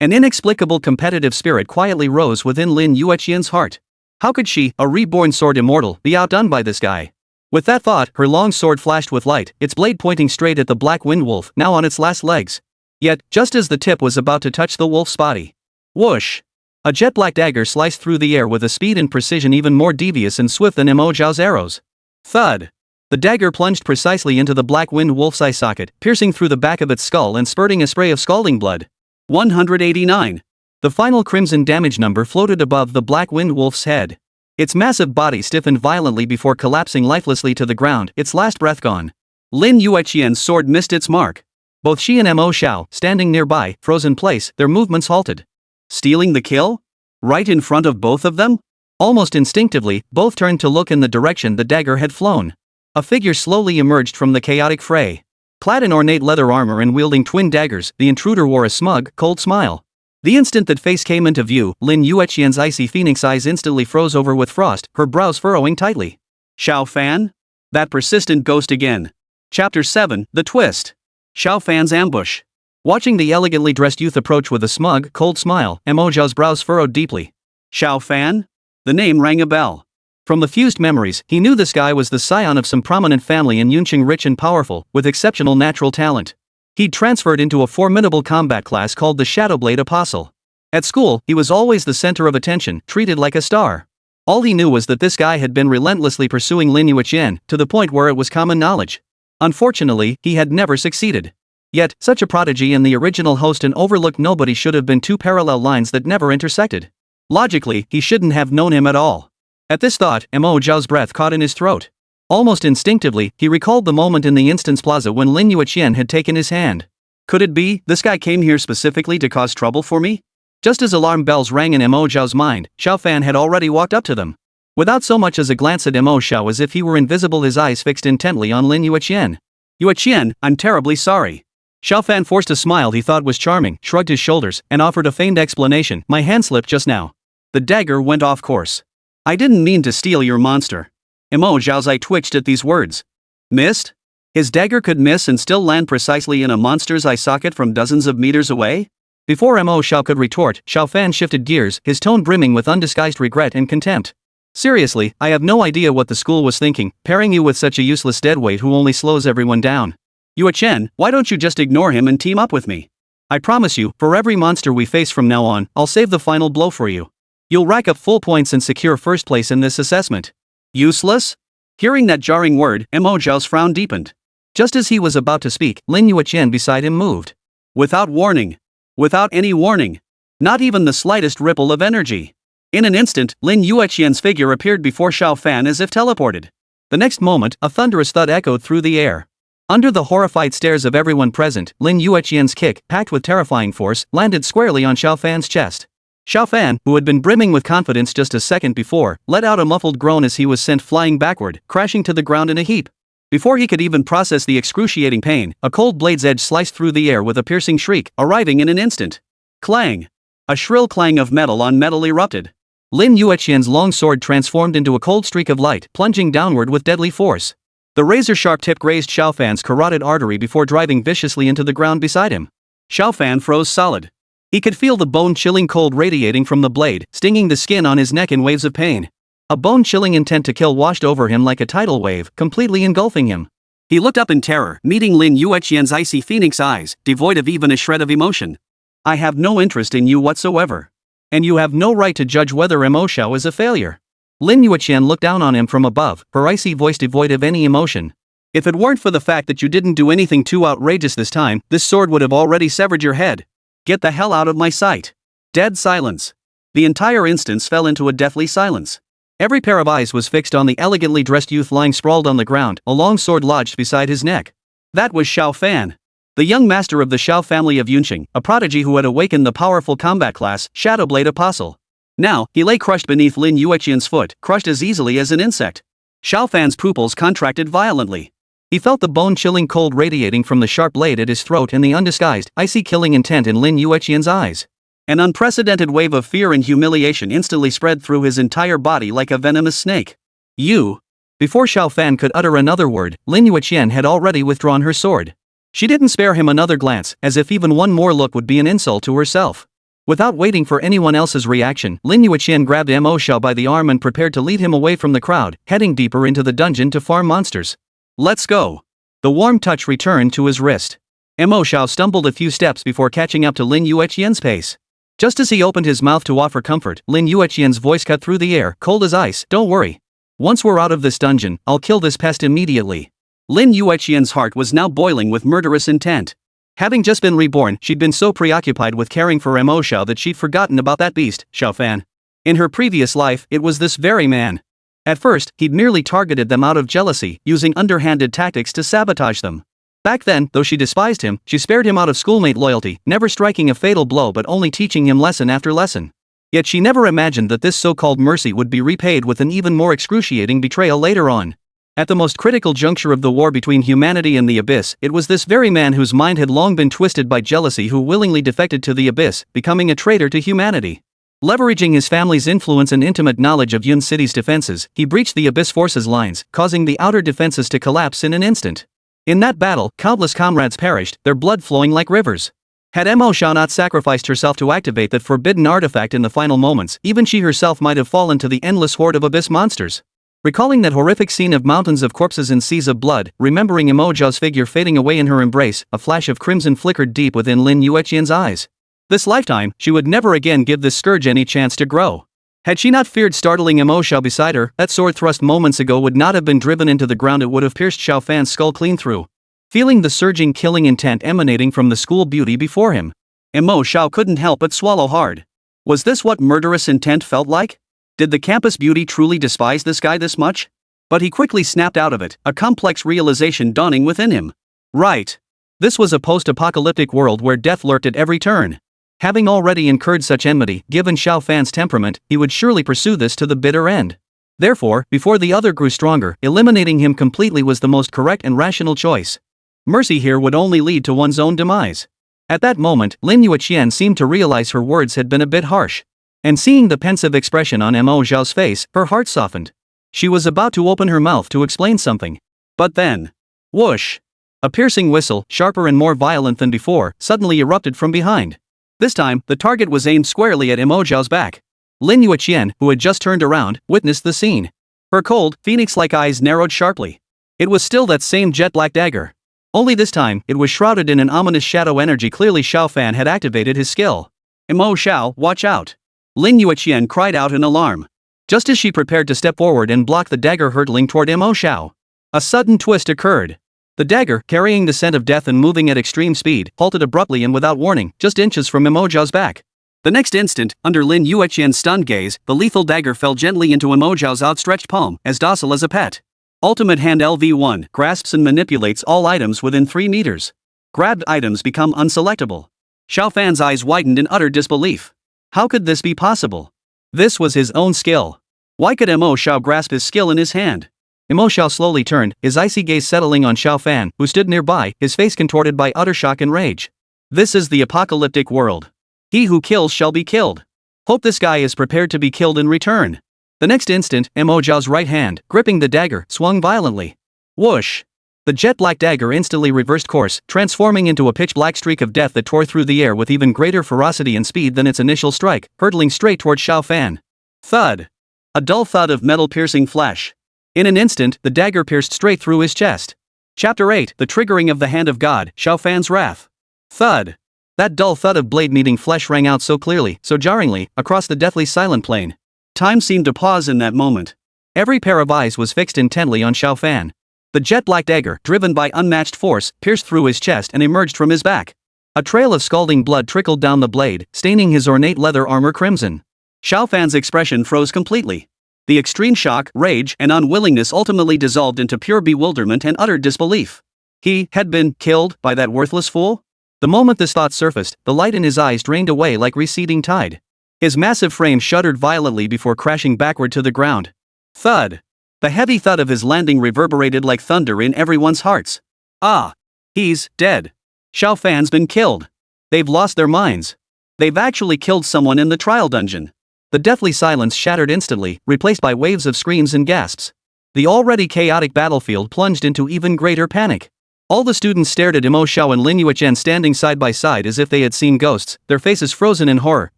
An inexplicable competitive spirit quietly rose within Lin Yueqian's heart. How could she, a reborn Sword Immortal, be outdone by this guy? With that thought, her long sword flashed with light, its blade pointing straight at the Black Wind Wolf, now on its last legs. Yet, just as the tip was about to touch the wolf's body, whoosh! A jet-black dagger sliced through the air with a speed and precision even more devious and swift than Mo Xiao's arrows. Thud! The dagger plunged precisely into the Black Wind Wolf's eye socket, piercing through the back of its skull and spurting a spray of scalding blood. 189. The final crimson damage number floated above the Black Wind Wolf's head. Its massive body stiffened violently before collapsing lifelessly to the ground, its last breath gone. Lin Yueqian's sword missed its mark. Both she and Mo Xiao, standing nearby, froze in place, their movements halted. Stealing the kill? Right in front of both of them? Almost instinctively, both turned to look in the direction the dagger had flown. A figure slowly emerged from the chaotic fray. Clad in ornate leather armor and wielding twin daggers, the intruder wore a smug, cold smile. The instant that face came into view, Lin Yueqian's icy phoenix eyes instantly froze over with frost, her brows furrowing tightly. Xiao Fan? That persistent ghost again. Chapter 7, The Twist. Xiao Fan's ambush. Watching the elegantly dressed youth approach with a smug, cold smile, Mo Xiao's brows furrowed deeply. Xiao Fan? The name rang a bell. From the fused memories, he knew this guy was the scion of some prominent family in Yunqing, rich and powerful, with exceptional natural talent. He'd transferred into a formidable combat class called the Shadowblade Apostle. At school, he was always the center of attention, treated like a star. All he knew was that this guy had been relentlessly pursuing Lin Yueqian, to the point where it was common knowledge. Unfortunately, he had never succeeded. Yet, such a prodigy and the original host and overlooked nobody should have been two parallel lines that never intersected. Logically, he shouldn't have known him at all. At this thought, Mo Xiao's breath caught in his throat. Almost instinctively, he recalled the moment in the Instance Plaza when Lin Yueqian had taken his hand. Could it be, this guy came here specifically to cause trouble for me? Just as alarm bells rang in Mo Xiao's mind, Xiao Fan had already walked up to them. Without so much as a glance at Mo Xiao, as if he were invisible, his eyes fixed intently on Lin Yueqian. Yueqian, I'm terribly sorry. Xiao Fan forced a smile he thought was charming, shrugged his shoulders, and offered a feigned explanation. My hand slipped just now. The dagger went off course. I didn't mean to steal your monster. Mo Xiao's eye twitched at these words. Missed? His dagger could miss and still land precisely in a monster's eye socket from dozens of meters away? Before Mo Xiao could retort, Xiao Fan shifted gears, his tone brimming with undisguised regret and contempt. Seriously, I have no idea what the school was thinking, pairing you with such a useless deadweight who only slows everyone down. Yueqian, why don't you just ignore him and team up with me? I promise you, for every monster we face from now on, I'll save the final blow for you. You'll rack up full points and secure first place in this assessment. Useless? Hearing that jarring word, Mo Xiao's frown deepened. Just as he was about to speak, Lin Yueqian beside him moved. Without warning. Without any warning. Not even the slightest ripple of energy. In an instant, Lin Yueqian's figure appeared before Xiao Fan as if teleported. The next moment, a thunderous thud echoed through the air. Under the horrified stares of everyone present, Lin Yueqian's kick, packed with terrifying force, landed squarely on Xiao Fan's chest. Xiao Fan, who had been brimming with confidence just a second before, let out a muffled groan as he was sent flying backward, crashing to the ground in a heap. Before he could even process the excruciating pain, a cold blade's edge sliced through the air with a piercing shriek, arriving in an instant. Clang! A shrill clang of metal on metal erupted. Lin Yueqian's long sword transformed into a cold streak of light, plunging downward with deadly force. The razor-sharp tip grazed Xiao Fan's carotid artery before driving viciously into the ground beside him. Xiao Fan froze solid. He could feel the bone-chilling cold radiating from the blade, stinging the skin on his neck in waves of pain. A bone-chilling intent to kill washed over him like a tidal wave, completely engulfing him. He looked up in terror, meeting Lin Yueqian's icy phoenix eyes, devoid of even a shred of emotion. I have no interest in you whatsoever. And you have no right to judge whether Mo Xiao is a failure. Lin Yueqian looked down on him from above, her icy voice devoid of any emotion. If it weren't for the fact that you didn't do anything too outrageous this time, this sword would have already severed your head. Get the hell out of my sight. Dead silence. The entire instance fell into a deathly silence. Every pair of eyes was fixed on the elegantly dressed youth lying sprawled on the ground, a long sword lodged beside his neck. That was Xiao Fan, the young master of the Xiao family of Yunqing, a prodigy who had awakened the powerful combat class, Shadowblade Apostle. Now, he lay crushed beneath Lin Yueqian's foot, crushed as easily as an insect. Xiao Fan's pupils contracted violently. He felt the bone-chilling cold radiating from the sharp blade at his throat and the undisguised, icy killing intent in Lin Yueqian's eyes. An unprecedented wave of fear and humiliation instantly spread through his entire body like a venomous snake. You! Before Xiao Fan could utter another word, Lin Yueqian had already withdrawn her sword. She didn't spare him another glance, as if even one more look would be an insult to herself. Without waiting for anyone else's reaction, Lin Yueqian grabbed Mo Xiao by the arm and prepared to lead him away from the crowd, heading deeper into the dungeon to farm monsters. Let's go. The warm touch returned to his wrist. Mo Xiao stumbled a few steps before catching up to Lin Yueqian's pace. Just as he opened his mouth to offer comfort, Lin Yueqian's voice cut through the air, cold as ice. Don't worry. Once we're out of this dungeon, I'll kill this pest immediately. Lin Yueqian's heart was now boiling with murderous intent. Having just been reborn, she'd been so preoccupied with caring for Mo Xiao that she'd forgotten about that beast, Xiao Fan. In her previous life, it was this very man. At first, he'd merely targeted them out of jealousy, using underhanded tactics to sabotage them. Back then, though she despised him, she spared him out of schoolmate loyalty, never striking a fatal blow but only teaching him lesson after lesson. Yet she never imagined that this so-called mercy would be repaid with an even more excruciating betrayal later on. At the most critical juncture of the war between humanity and the Abyss, it was this very man whose mind had long been twisted by jealousy who willingly defected to the Abyss, becoming a traitor to humanity. Leveraging his family's influence and intimate knowledge of Yun City's defenses, he breached the Abyss forces' lines, causing the outer defenses to collapse in an instant. In that battle, countless comrades perished, their blood flowing like rivers. Had Mo Xiao not sacrificed herself to activate that forbidden artifact in the final moments, even she herself might have fallen to the endless horde of Abyss monsters. Recalling that horrific scene of mountains of corpses and seas of blood, remembering Mo Xiao's figure fading away in her embrace, a flash of crimson flickered deep within Lin Yueqian's eyes. This lifetime, she would never again give this scourge any chance to grow. Had she not feared startling Mo Xiao beside her, that sword thrust moments ago would not have been driven into the ground, it would have pierced Xiao Fan's skull clean through. Feeling the surging killing intent emanating from the school beauty before him, Mo Xiao couldn't help but swallow hard. Was this what murderous intent felt like? Did the campus beauty truly despise this guy this much? But he quickly snapped out of it, a complex realization dawning within him. Right. This was a post-apocalyptic world where death lurked at every turn. Having already incurred such enmity, given Xiao Fan's temperament, he would surely pursue this to the bitter end. Therefore, before the other grew stronger, eliminating him completely was the most correct and rational choice. Mercy here would only lead to one's own demise. At that moment, Lin Yueqian seemed to realize her words had been a bit harsh. And seeing the pensive expression on Mo Xiao's face, her heart softened. She was about to open her mouth to explain something. But then, whoosh! A piercing whistle, sharper and more violent than before, suddenly erupted from behind. This time, the target was aimed squarely at Mo Xiao's back. Lin Yueqian, who had just turned around, witnessed the scene. Her cold, phoenix-like eyes narrowed sharply. It was still that same jet-black dagger. Only this time, it was shrouded in an ominous shadow energy. Clearly Xiao Fan had activated his skill. Mo Xiao, watch out! Lin Yueqian cried out in alarm. Just as she prepared to step forward and block the dagger hurtling toward Mo Xiao, a sudden twist occurred. The dagger, carrying the scent of death and moving at extreme speed, halted abruptly and without warning, just inches from Mo Xiao's back. The next instant, under Lin Yueqian's stunned gaze, the lethal dagger fell gently into Mo Xiao's outstretched palm, as docile as a pet. Ultimate Hand LV1 grasps and manipulates all items within 3 meters. Grabbed items become unselectable. Xiao Fan's eyes widened in utter disbelief. How could this be possible? This was his own skill. Why could Mo Xiao grasp his skill in his hand? Mo Xiao slowly turned, his icy gaze settling on Xiao Fan, who stood nearby, his face contorted by utter shock and rage. This is the apocalyptic world. He who kills shall be killed. Hope this guy is prepared to be killed in return. The next instant, Mo Xiao's right hand, gripping the dagger, swung violently. Whoosh! The jet-black dagger instantly reversed course, transforming into a pitch-black streak of death that tore through the air with even greater ferocity and speed than its initial strike, hurtling straight toward Xiao Fan. Thud! A dull thud of metal-piercing flesh. In an instant, the dagger pierced straight through his chest. Chapter 8: The Triggering of the Hand of God, Xiao Fan's Wrath. Thud! That dull thud of blade meeting flesh rang out so clearly, so jarringly, across the deathly silent plain. Time seemed to pause in that moment. Every pair of eyes was fixed intently on Xiao Fan. The jet-black dagger, driven by unmatched force, pierced through his chest and emerged from his back. A trail of scalding blood trickled down the blade, staining his ornate leather armor crimson. Xiao Fan's expression froze completely. The extreme shock, rage, and unwillingness ultimately dissolved into pure bewilderment and utter disbelief. He had been killed by that worthless fool? The moment this thought surfaced, the light in his eyes drained away like receding tide. His massive frame shuddered violently before crashing backward to the ground. Thud! The heavy thud of his landing reverberated like thunder in everyone's hearts. Ah! He's dead. Xiao Fan's been killed. They've lost their minds. They've actually killed someone in the trial dungeon. The deathly silence shattered instantly, replaced by waves of screams and gasps. The already chaotic battlefield plunged into even greater panic. All the students stared at Mo Xiao and Lin Yueqian standing side by side as if they had seen ghosts, their faces frozen in horror,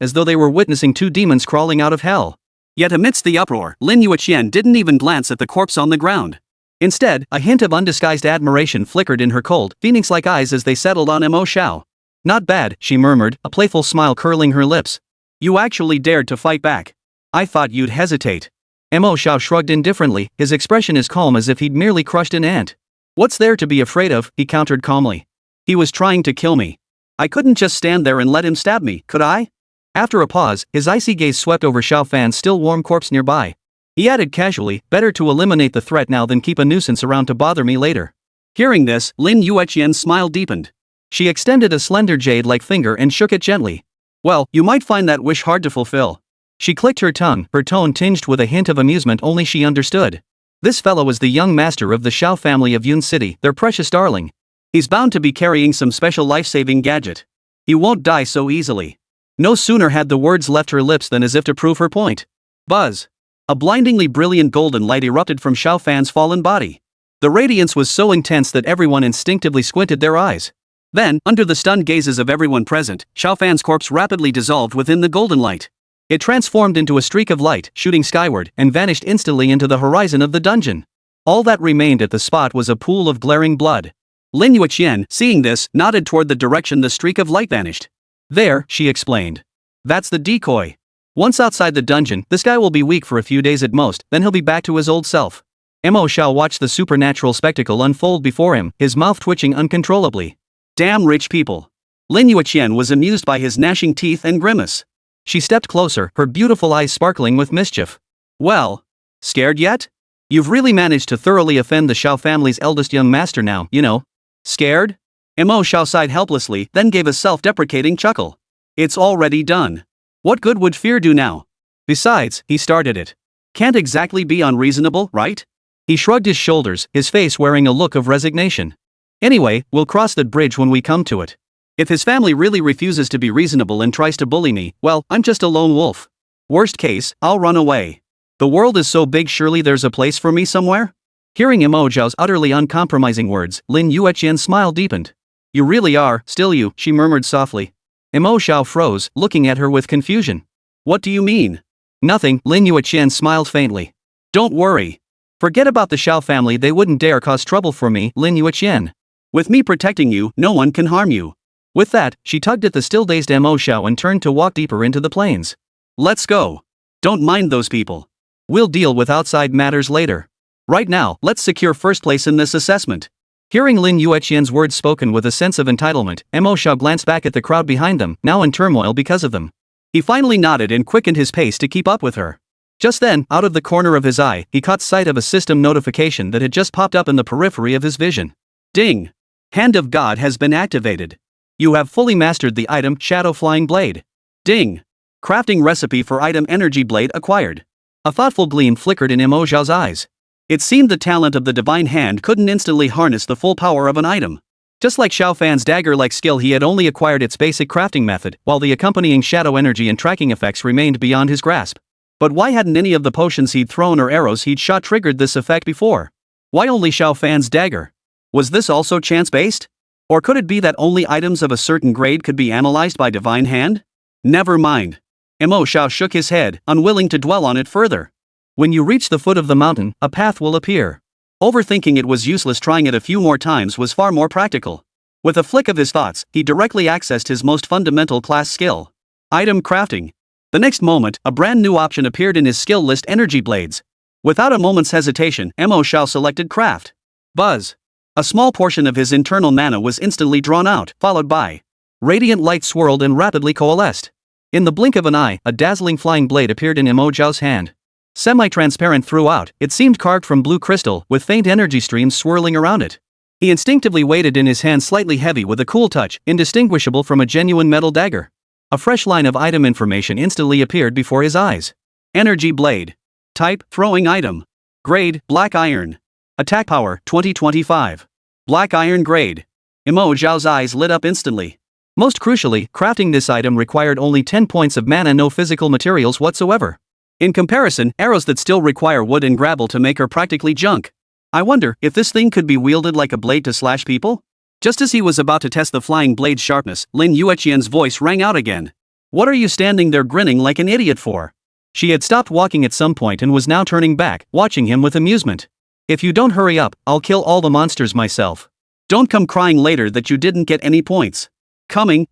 as though they were witnessing 2 demons crawling out of hell. Yet amidst the uproar, Lin Yueqian didn't even glance at the corpse on the ground. Instead, a hint of undisguised admiration flickered in her cold, phoenix-like eyes as they settled on Mo Xiao. Not bad, she murmured, a playful smile curling her lips. You actually dared to fight back. I thought you'd hesitate. Mo Xiao shrugged indifferently, his expression as calm as if he'd merely crushed an ant. What's there to be afraid of, he countered calmly. He was trying to kill me. I couldn't just stand there and let him stab me, could I? After a pause, his icy gaze swept over Xiao Fan's still warm corpse nearby. He added casually, better to eliminate the threat now than keep a nuisance around to bother me later. Hearing this, Lin Yueqian's smile deepened. She extended a slender jade-like finger and shook it gently. Well, you might find that wish hard to fulfill. She clicked her tongue, her tone tinged with a hint of amusement only she understood. This fellow was the young master of the Xiao family of Yun City, their precious darling. He's bound to be carrying some special life-saving gadget. He won't die so easily. No sooner had the words left her lips than as if to prove her point. Buzz! A blindingly brilliant golden light erupted from Xiao Fan's fallen body. The radiance was so intense that everyone instinctively squinted their eyes. Then, under the stunned gazes of everyone present, Xiao Fan's corpse rapidly dissolved within the golden light. It transformed into a streak of light, shooting skyward, and vanished instantly into the horizon of the dungeon. All that remained at the spot was a pool of glaring blood. Lin Yueqian, seeing this, nodded toward the direction the streak of light vanished. There, she explained. That's the decoy. Once outside the dungeon, this guy will be weak for a few days at most, then he'll be back to his old self. Mo Xiao watched the supernatural spectacle unfold before him, his mouth twitching uncontrollably. Damn rich people. Lin Yueqian was amused by his gnashing teeth and grimace. She stepped closer, her beautiful eyes sparkling with mischief. Well, scared yet? You've really managed to thoroughly offend the Xiao family's eldest young master now, you know. Scared? Mo Xiao sighed helplessly, then gave a self-deprecating chuckle. It's already done. What good would fear do now? Besides, he started it. Can't exactly be unreasonable, right? He shrugged his shoulders, his face wearing a look of resignation. Anyway, we'll cross that bridge when we come to it. If his family really refuses to be reasonable and tries to bully me, well, I'm just a lone wolf. Worst case, I'll run away. The world is so big, surely there's a place for me somewhere? Hearing Mo Xiao's utterly uncompromising words, Lin Yueqian's smile deepened. You really are, still you, she murmured softly. Mo Xiao froze, looking at her with confusion. What do you mean? Nothing, Lin Yueqian smiled faintly. Don't worry. Forget about the Xiao family, they wouldn't dare cause trouble for me, Lin Yueqian. With me protecting you, no one can harm you. With that, she tugged at the still-dazed Mo Xiao and turned to walk deeper into the plains. Let's go. Don't mind those people. We'll deal with outside matters later. Right now, let's secure first place in this assessment. Hearing Lin Yueqian's words spoken with a sense of entitlement, Mo Xiao glanced back at the crowd behind them, now in turmoil because of them. He finally nodded and quickened his pace to keep up with her. Just then, out of the corner of his eye, he caught sight of a system notification that had just popped up in the periphery of his vision. Ding! Hand of God has been activated. You have fully mastered the item Shadow Flying Blade. Ding! Crafting recipe for item Energy Blade acquired. A thoughtful gleam flickered in Mo Xiao's eyes. It seemed the talent of the divine hand couldn't instantly harness the full power of an item. Just like Xiao Fan's dagger-like skill, he had only acquired its basic crafting method, while the accompanying shadow energy and tracking effects remained beyond his grasp. But why hadn't any of the potions he'd thrown or arrows he'd shot triggered this effect before? Why only Xiao Fan's dagger? Was this also chance-based? Or could it be that only items of a certain grade could be analyzed by divine hand? Never mind. Mo Xiao shook his head, unwilling to dwell on it further. When you reach the foot of the mountain, a path will appear. Overthinking it was useless. Trying it a few more times was far more practical. With a flick of his thoughts, he directly accessed his most fundamental class skill. Item crafting. The next moment, a brand new option appeared in his skill list: Energy Blades. Without a moment's hesitation, Mo Xiao selected Craft. Buzz. A small portion of his internal mana was instantly drawn out, followed by radiant light swirled and rapidly coalesced. In the blink of an eye, a dazzling flying blade appeared in Mo Xiao's hand. Semi-transparent throughout, it seemed carved from blue crystal, with faint energy streams swirling around it. He instinctively weighed it in his hand, slightly heavy with a cool touch, indistinguishable from a genuine metal dagger. A fresh line of item information instantly appeared before his eyes. Energy Blade. Type: Throwing Item. Grade: Black Iron. Attack Power: 2025. Black Iron Grade. Mo Xiao's eyes lit up instantly. Most crucially, crafting this item required only 10 points of mana, no physical materials whatsoever. In comparison, arrows that still require wood and gravel to make are practically junk. I wonder if this thing could be wielded like a blade to slash people? Just as he was about to test the flying blade's sharpness, Lin Yueqian's voice rang out again. What are you standing there grinning like an idiot for? She had stopped walking at some point and was now turning back, watching him with amusement. If you don't hurry up, I'll kill all the monsters myself. Don't come crying later that you didn't get any points. Coming.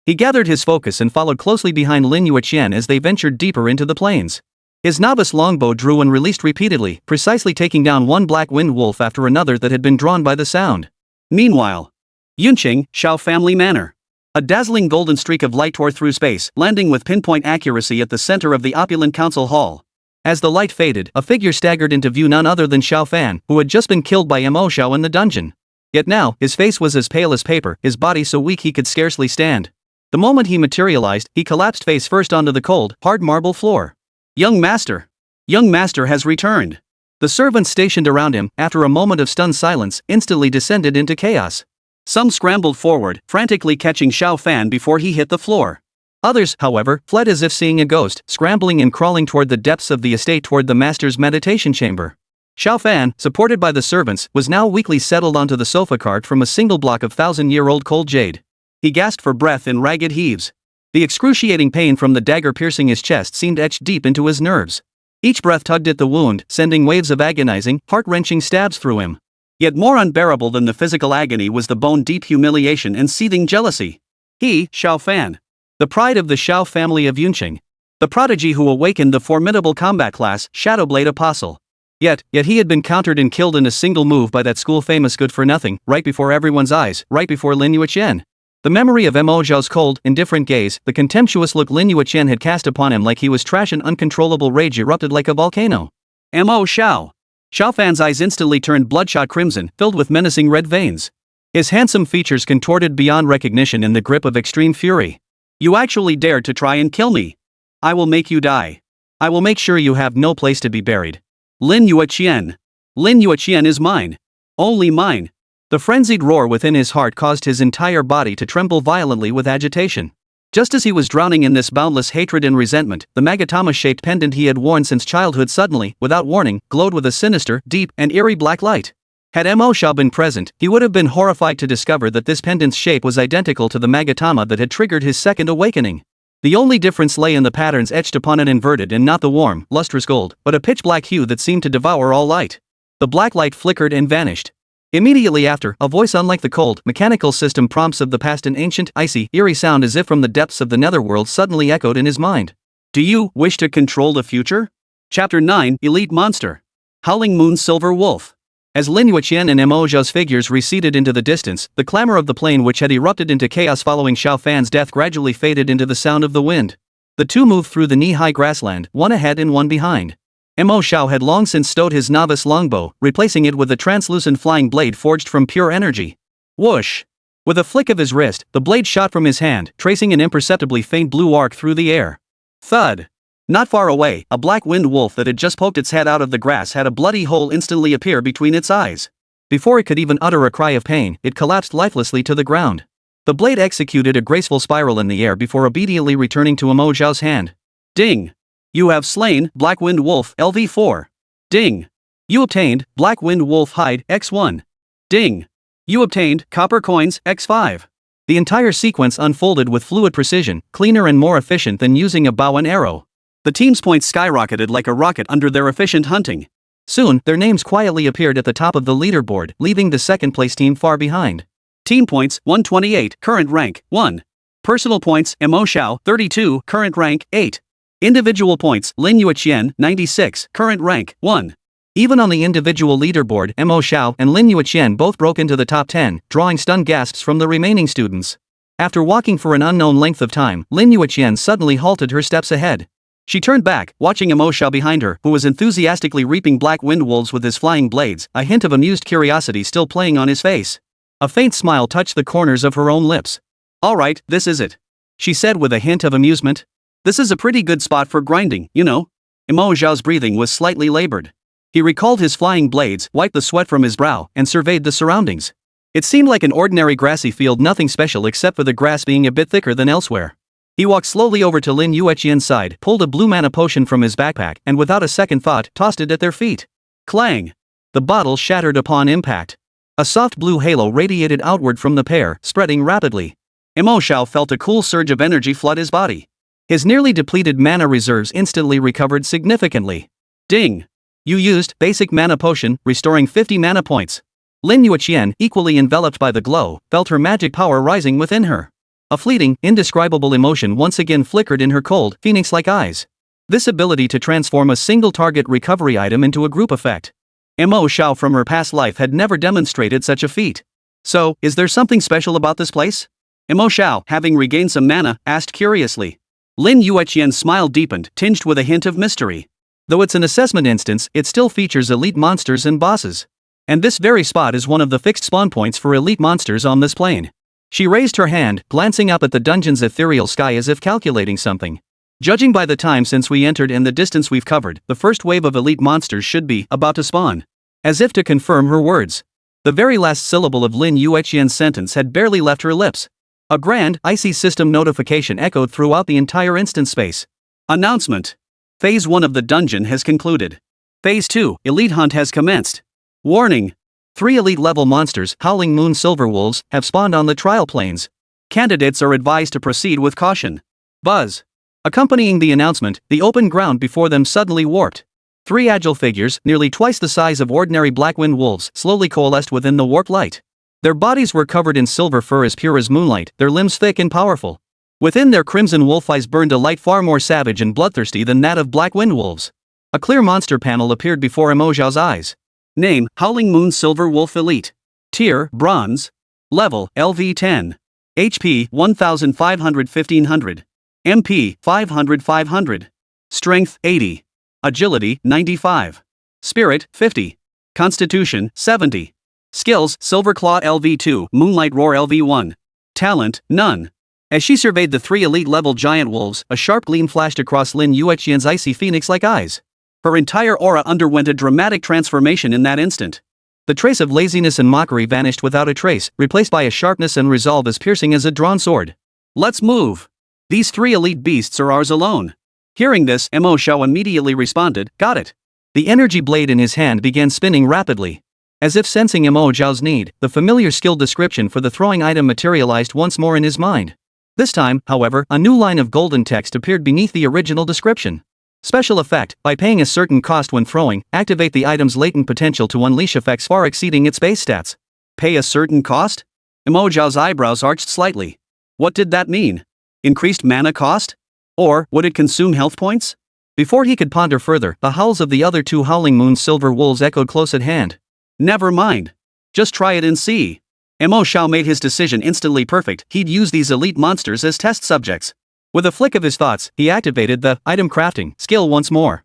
He gathered his focus and followed closely behind Lin Yueqian as they ventured deeper into the plains. His novice longbow drew and released repeatedly, precisely taking down one black wind wolf after another that had been drawn by the sound. Meanwhile, Yunqing, Xiao Family Manor. A dazzling golden streak of light tore through space, landing with pinpoint accuracy at the center of the opulent council hall. As the light faded, a figure staggered into view, none other than Xiao Fan, who had just been killed by Mo Xiao in the dungeon. Yet now, his face was as pale as paper, his body so weak he could scarcely stand. The moment he materialized, he collapsed face first onto the cold, hard marble floor. Young Master has returned. The servants stationed around him, after a moment of stunned silence, instantly descended into chaos. Some scrambled forward, frantically catching Xiao Fan before he hit the floor. Others, however, fled as if seeing a ghost, scrambling and crawling toward the depths of the estate toward the master's meditation chamber. Xiao Fan, supported by the servants, was now weakly settled onto the sofa carved from a single block of 1,000-year-old cold jade. He gasped for breath in ragged heaves. The excruciating pain from the dagger piercing his chest seemed etched deep into his nerves. Each breath tugged at the wound, sending waves of agonizing, heart-wrenching stabs through him. Yet more unbearable than the physical agony was the bone-deep humiliation and seething jealousy. He, Xiao Fan, the pride of the Xiao family of Yunqing, the prodigy who awakened the formidable combat class, Shadowblade Apostle. Yet he had been countered and killed in a single move by that school-famous good-for-nothing, right before everyone's eyes, right before Lin Yueqian. The memory of Mo Xiao's cold, indifferent gaze, the contemptuous look Lin Yueqian had cast upon him like he was trash, and uncontrollable rage erupted like a volcano. Mo Xiao. Xiao Fan's eyes instantly turned bloodshot crimson, filled with menacing red veins. His handsome features contorted beyond recognition in the grip of extreme fury. You actually dared to try and kill me. I will make you die. I will make sure you have no place to be buried. Lin Yueqian. Lin Yueqian is mine. Only mine. The frenzied roar within his heart caused his entire body to tremble violently with agitation. Just as he was drowning in this boundless hatred and resentment, the magatama-shaped pendant he had worn since childhood suddenly, without warning, glowed with a sinister, deep, and eerie black light. Had Mo Xiao been present, he would have been horrified to discover that this pendant's shape was identical to the magatama that had triggered his second awakening. The only difference lay in the patterns etched upon it, inverted and not the warm, lustrous gold, but a pitch-black hue that seemed to devour all light. The black light flickered and vanished. Immediately after, a voice unlike the cold, mechanical system prompts of the past, an ancient, icy, eerie sound as if from the depths of the netherworld suddenly echoed in his mind. Do you wish to control the future? Chapter 9, Elite Monster. Howling Moon Silver Wolf. As Lin Yueqian and Mo Xiao's figures receded into the distance, the clamor of the plain which had erupted into chaos following Xiao Fan's death gradually faded into the sound of the wind. The two moved through the knee-high grassland, one ahead and one behind. Mo Xiao had long since stowed his novice longbow, replacing it with a translucent flying blade forged from pure energy. Whoosh! With a flick of his wrist, the blade shot from his hand, tracing an imperceptibly faint blue arc through the air. Thud! Not far away, a black winged wolf that had just poked its head out of the grass had a bloody hole instantly appear between its eyes. Before it could even utter a cry of pain, it collapsed lifelessly to the ground. The blade executed a graceful spiral in the air before obediently returning to Mo Xiao's hand. Ding! You have slain Black Wind Wolf LV4. Ding! You obtained Black Wind Wolf Hide X1. Ding! You obtained Copper Coins X5. The entire sequence unfolded with fluid precision, cleaner and more efficient than using a bow and arrow. The team's points skyrocketed like a rocket under their efficient hunting. Soon, their names quietly appeared at the top of the leaderboard, leaving the second-place team far behind. Team points 128, current rank 1. Personal points Mo Xiao 32, current rank 8. Individual points Lin Yueqian 96, current rank 1. Even on the individual leaderboard, Mo Xiao and Lin Yueqian both broke into the top 10, drawing stunned gasps from the remaining students. After walking for an unknown length of time, Lin Yueqian suddenly halted her steps ahead. She turned back, watching Mo Xiao behind her, who was enthusiastically reaping black wind wolves with his flying blades, a hint of amused curiosity still playing on his face. A faint smile touched the corners of her own lips. "Alright, this is it," she said with a hint of amusement. "This is a pretty good spot for grinding, you know." Mo Xiao's breathing was slightly labored. He recalled his flying blades, wiped the sweat from his brow, and surveyed the surroundings. It seemed like an ordinary grassy field, nothing special except for the grass being a bit thicker than elsewhere. He walked slowly over to Lin Yueqian's side, pulled a blue mana potion from his backpack, and without a second thought, tossed it at their feet. Clang! The bottle shattered upon impact. A soft blue halo radiated outward from the pair, spreading rapidly. Mo Xiao felt a cool surge of energy flood his body. His nearly depleted mana reserves instantly recovered significantly. Ding! You used basic mana potion, restoring 50 mana points. Lin Yueqian, equally enveloped by the glow, felt her magic power rising within her. A fleeting, indescribable emotion once again flickered in her cold, phoenix-like eyes. This ability to transform a single target recovery item into a group effect. Mo Xiao from her past life had never demonstrated such a feat. So, is there something special about this place? Mo Xiao, having regained some mana, asked curiously. Lin Yueqian's smile deepened, tinged with a hint of mystery. Though it's an assessment instance, it still features elite monsters and bosses. And this very spot is one of the fixed spawn points for elite monsters on this plane. She raised her hand, glancing up at the dungeon's ethereal sky as if calculating something. Judging by the time since we entered and the distance we've covered, the first wave of elite monsters should be about to spawn. As if to confirm her words. The very last syllable of Lin Yueqian's sentence had barely left her lips. A grand, icy system notification echoed throughout the entire instant space. Announcement. Phase 1 of the dungeon has concluded. Phase 2, Elite Hunt has commenced. Warning. 3 elite-level monsters, Howling Moon Silver Wolves, have spawned on the trial planes. Candidates are advised to proceed with caution. Buzz. Accompanying the announcement, the open ground before them suddenly warped. 3 agile figures, nearly twice the size of ordinary Blackwind wolves, slowly coalesced within the warped light. Their bodies were covered in silver fur as pure as moonlight, their limbs thick and powerful. Within their crimson wolf eyes burned a light far more savage and bloodthirsty than that of Blackwind wolves. A clear monster panel appeared before Mo Xiao's eyes. Name, Howling Moon Silver Wolf Elite. Tier, Bronze. Level, LV10. HP, 1500-1500. MP, 500-500. Strength, 80. Agility, 95. Spirit, 50. Constitution, 70. Skills, Silver Claw LV2, Moonlight Roar LV1. Talent, none. As she surveyed the 3 elite-level giant wolves, a sharp gleam flashed across Lin Yueqian's icy phoenix-like eyes. Her entire aura underwent a dramatic transformation in that instant. The trace of laziness and mockery vanished without a trace, replaced by a sharpness and resolve as piercing as a drawn sword. Let's move. These 3 elite beasts are ours alone. Hearing this, Mo Xiao immediately responded, got it. The energy blade in his hand began spinning rapidly. As if sensing Mo Xiao's need, the familiar skill description for the throwing item materialized once more in his mind. This time, however, a new line of golden text appeared beneath the original description. Special effect, by paying a certain cost when throwing, activate the item's latent potential to unleash effects far exceeding its base stats. Pay a certain cost? Mo Xiao's eyebrows arched slightly. What did that mean? Increased mana cost? Or, would it consume health points? Before he could ponder further, the howls of the other 2 Howling Moon Silver Wolves echoed close at hand. Never mind. Just try it and see. Mo Xiao made his decision instantly perfect, he'd use these elite monsters as test subjects. With a flick of his thoughts, he activated the item crafting skill once more.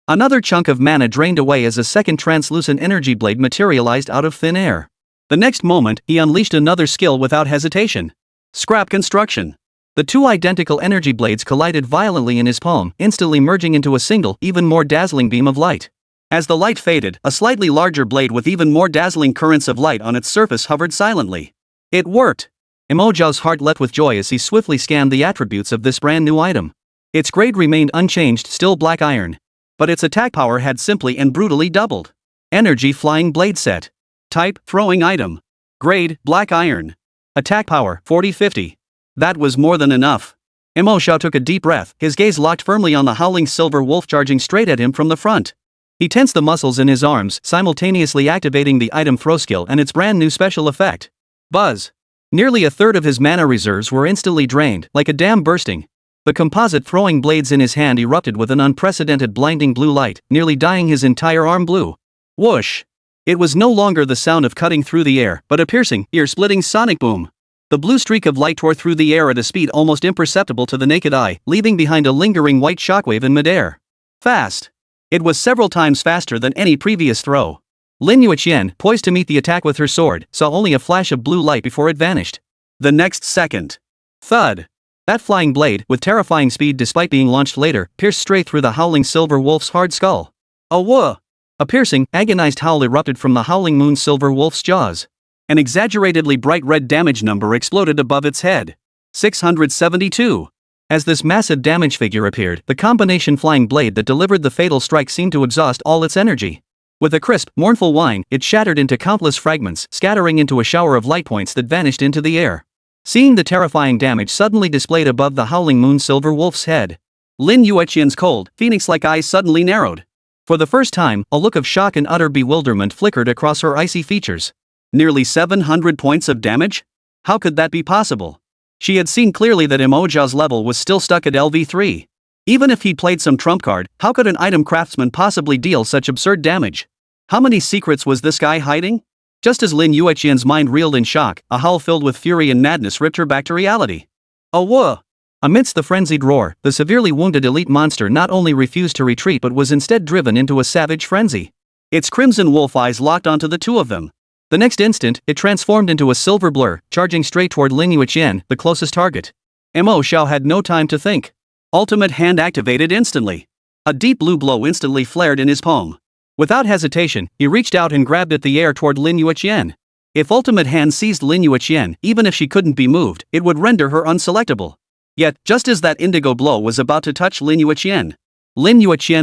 Another chunk of mana drained away as a second translucent energy blade materialized out of thin air. The next moment, he unleashed another skill without hesitation. Scrap construction. The two identical energy blades collided violently in his palm, instantly merging into a single, even more dazzling beam of light. As the light faded, a slightly larger blade with even more dazzling currents of light on its surface hovered silently. It worked! Mo Xiao's heart leapt with joy as he swiftly scanned the attributes of this brand new item. Its grade remained unchanged, still black iron. But its attack power had simply and brutally doubled. Energy flying blade set. Type, throwing item. Grade, black iron. Attack power, 40-50. That was more than enough. Mo Xiao took a deep breath, his gaze locked firmly on the howling silver wolf charging straight at him from the front. He tensed the muscles in his arms, simultaneously activating the item throw skill and its brand new special effect. Buzz. Nearly a third of his mana reserves were instantly drained, like a dam bursting. The composite throwing blades in his hand erupted with an unprecedented blinding blue light, nearly dyeing his entire arm blue. Whoosh! It was no longer the sound of cutting through the air, but a piercing, ear-splitting sonic boom. The blue streak of light tore through the air at a speed almost imperceptible to the naked eye, leaving behind a lingering white shockwave in midair. Fast. It was several times faster than any previous throw. Lin Yueqian, poised to meet the attack with her sword, saw only a flash of blue light before it vanished. The next second. Thud. That flying blade, with terrifying speed despite being launched later, pierced straight through the howling silver wolf's hard skull. Awah! A piercing, agonized howl erupted from the howling moon silver wolf's jaws. An exaggeratedly bright red damage number exploded above its head. 672. As this massive damage figure appeared, the combination flying blade that delivered the fatal strike seemed to exhaust all its energy. With a crisp, mournful whine, it shattered into countless fragments, scattering into a shower of light points that vanished into the air. Seeing the terrifying damage suddenly displayed above the howling moon silver wolf's head, Lin Yueqian's cold, phoenix-like eyes suddenly narrowed. For the first time, a look of shock and utter bewilderment flickered across her icy features. Nearly 700 points of damage? How could that be possible? She had seen clearly that Mo Xiao's level was still stuck at LV3. Even if he'd played some trump card, how could an item craftsman possibly deal such absurd damage? How many secrets was this guy hiding? Just as Lin Yueqian's mind reeled in shock, a howl filled with fury and madness ripped her back to reality. Awah! Amidst the frenzied roar, the severely wounded elite monster not only refused to retreat but was instead driven into a savage frenzy. Its crimson wolf eyes locked onto the two of them. The next instant, it transformed into a silver blur, charging straight toward Lin Yueqian, the closest target. Mo Xiao had no time to think. Ultimate hand activated instantly. A deep blue glow instantly flared in his palm. Without hesitation, he reached out and grabbed at the air toward Lin Yueqian. If Ultimate Hand seized Lin Yueqian, even if she couldn't be moved, it would render her unselectable. Yet, just as that indigo blow was about to touch Lin Yueqian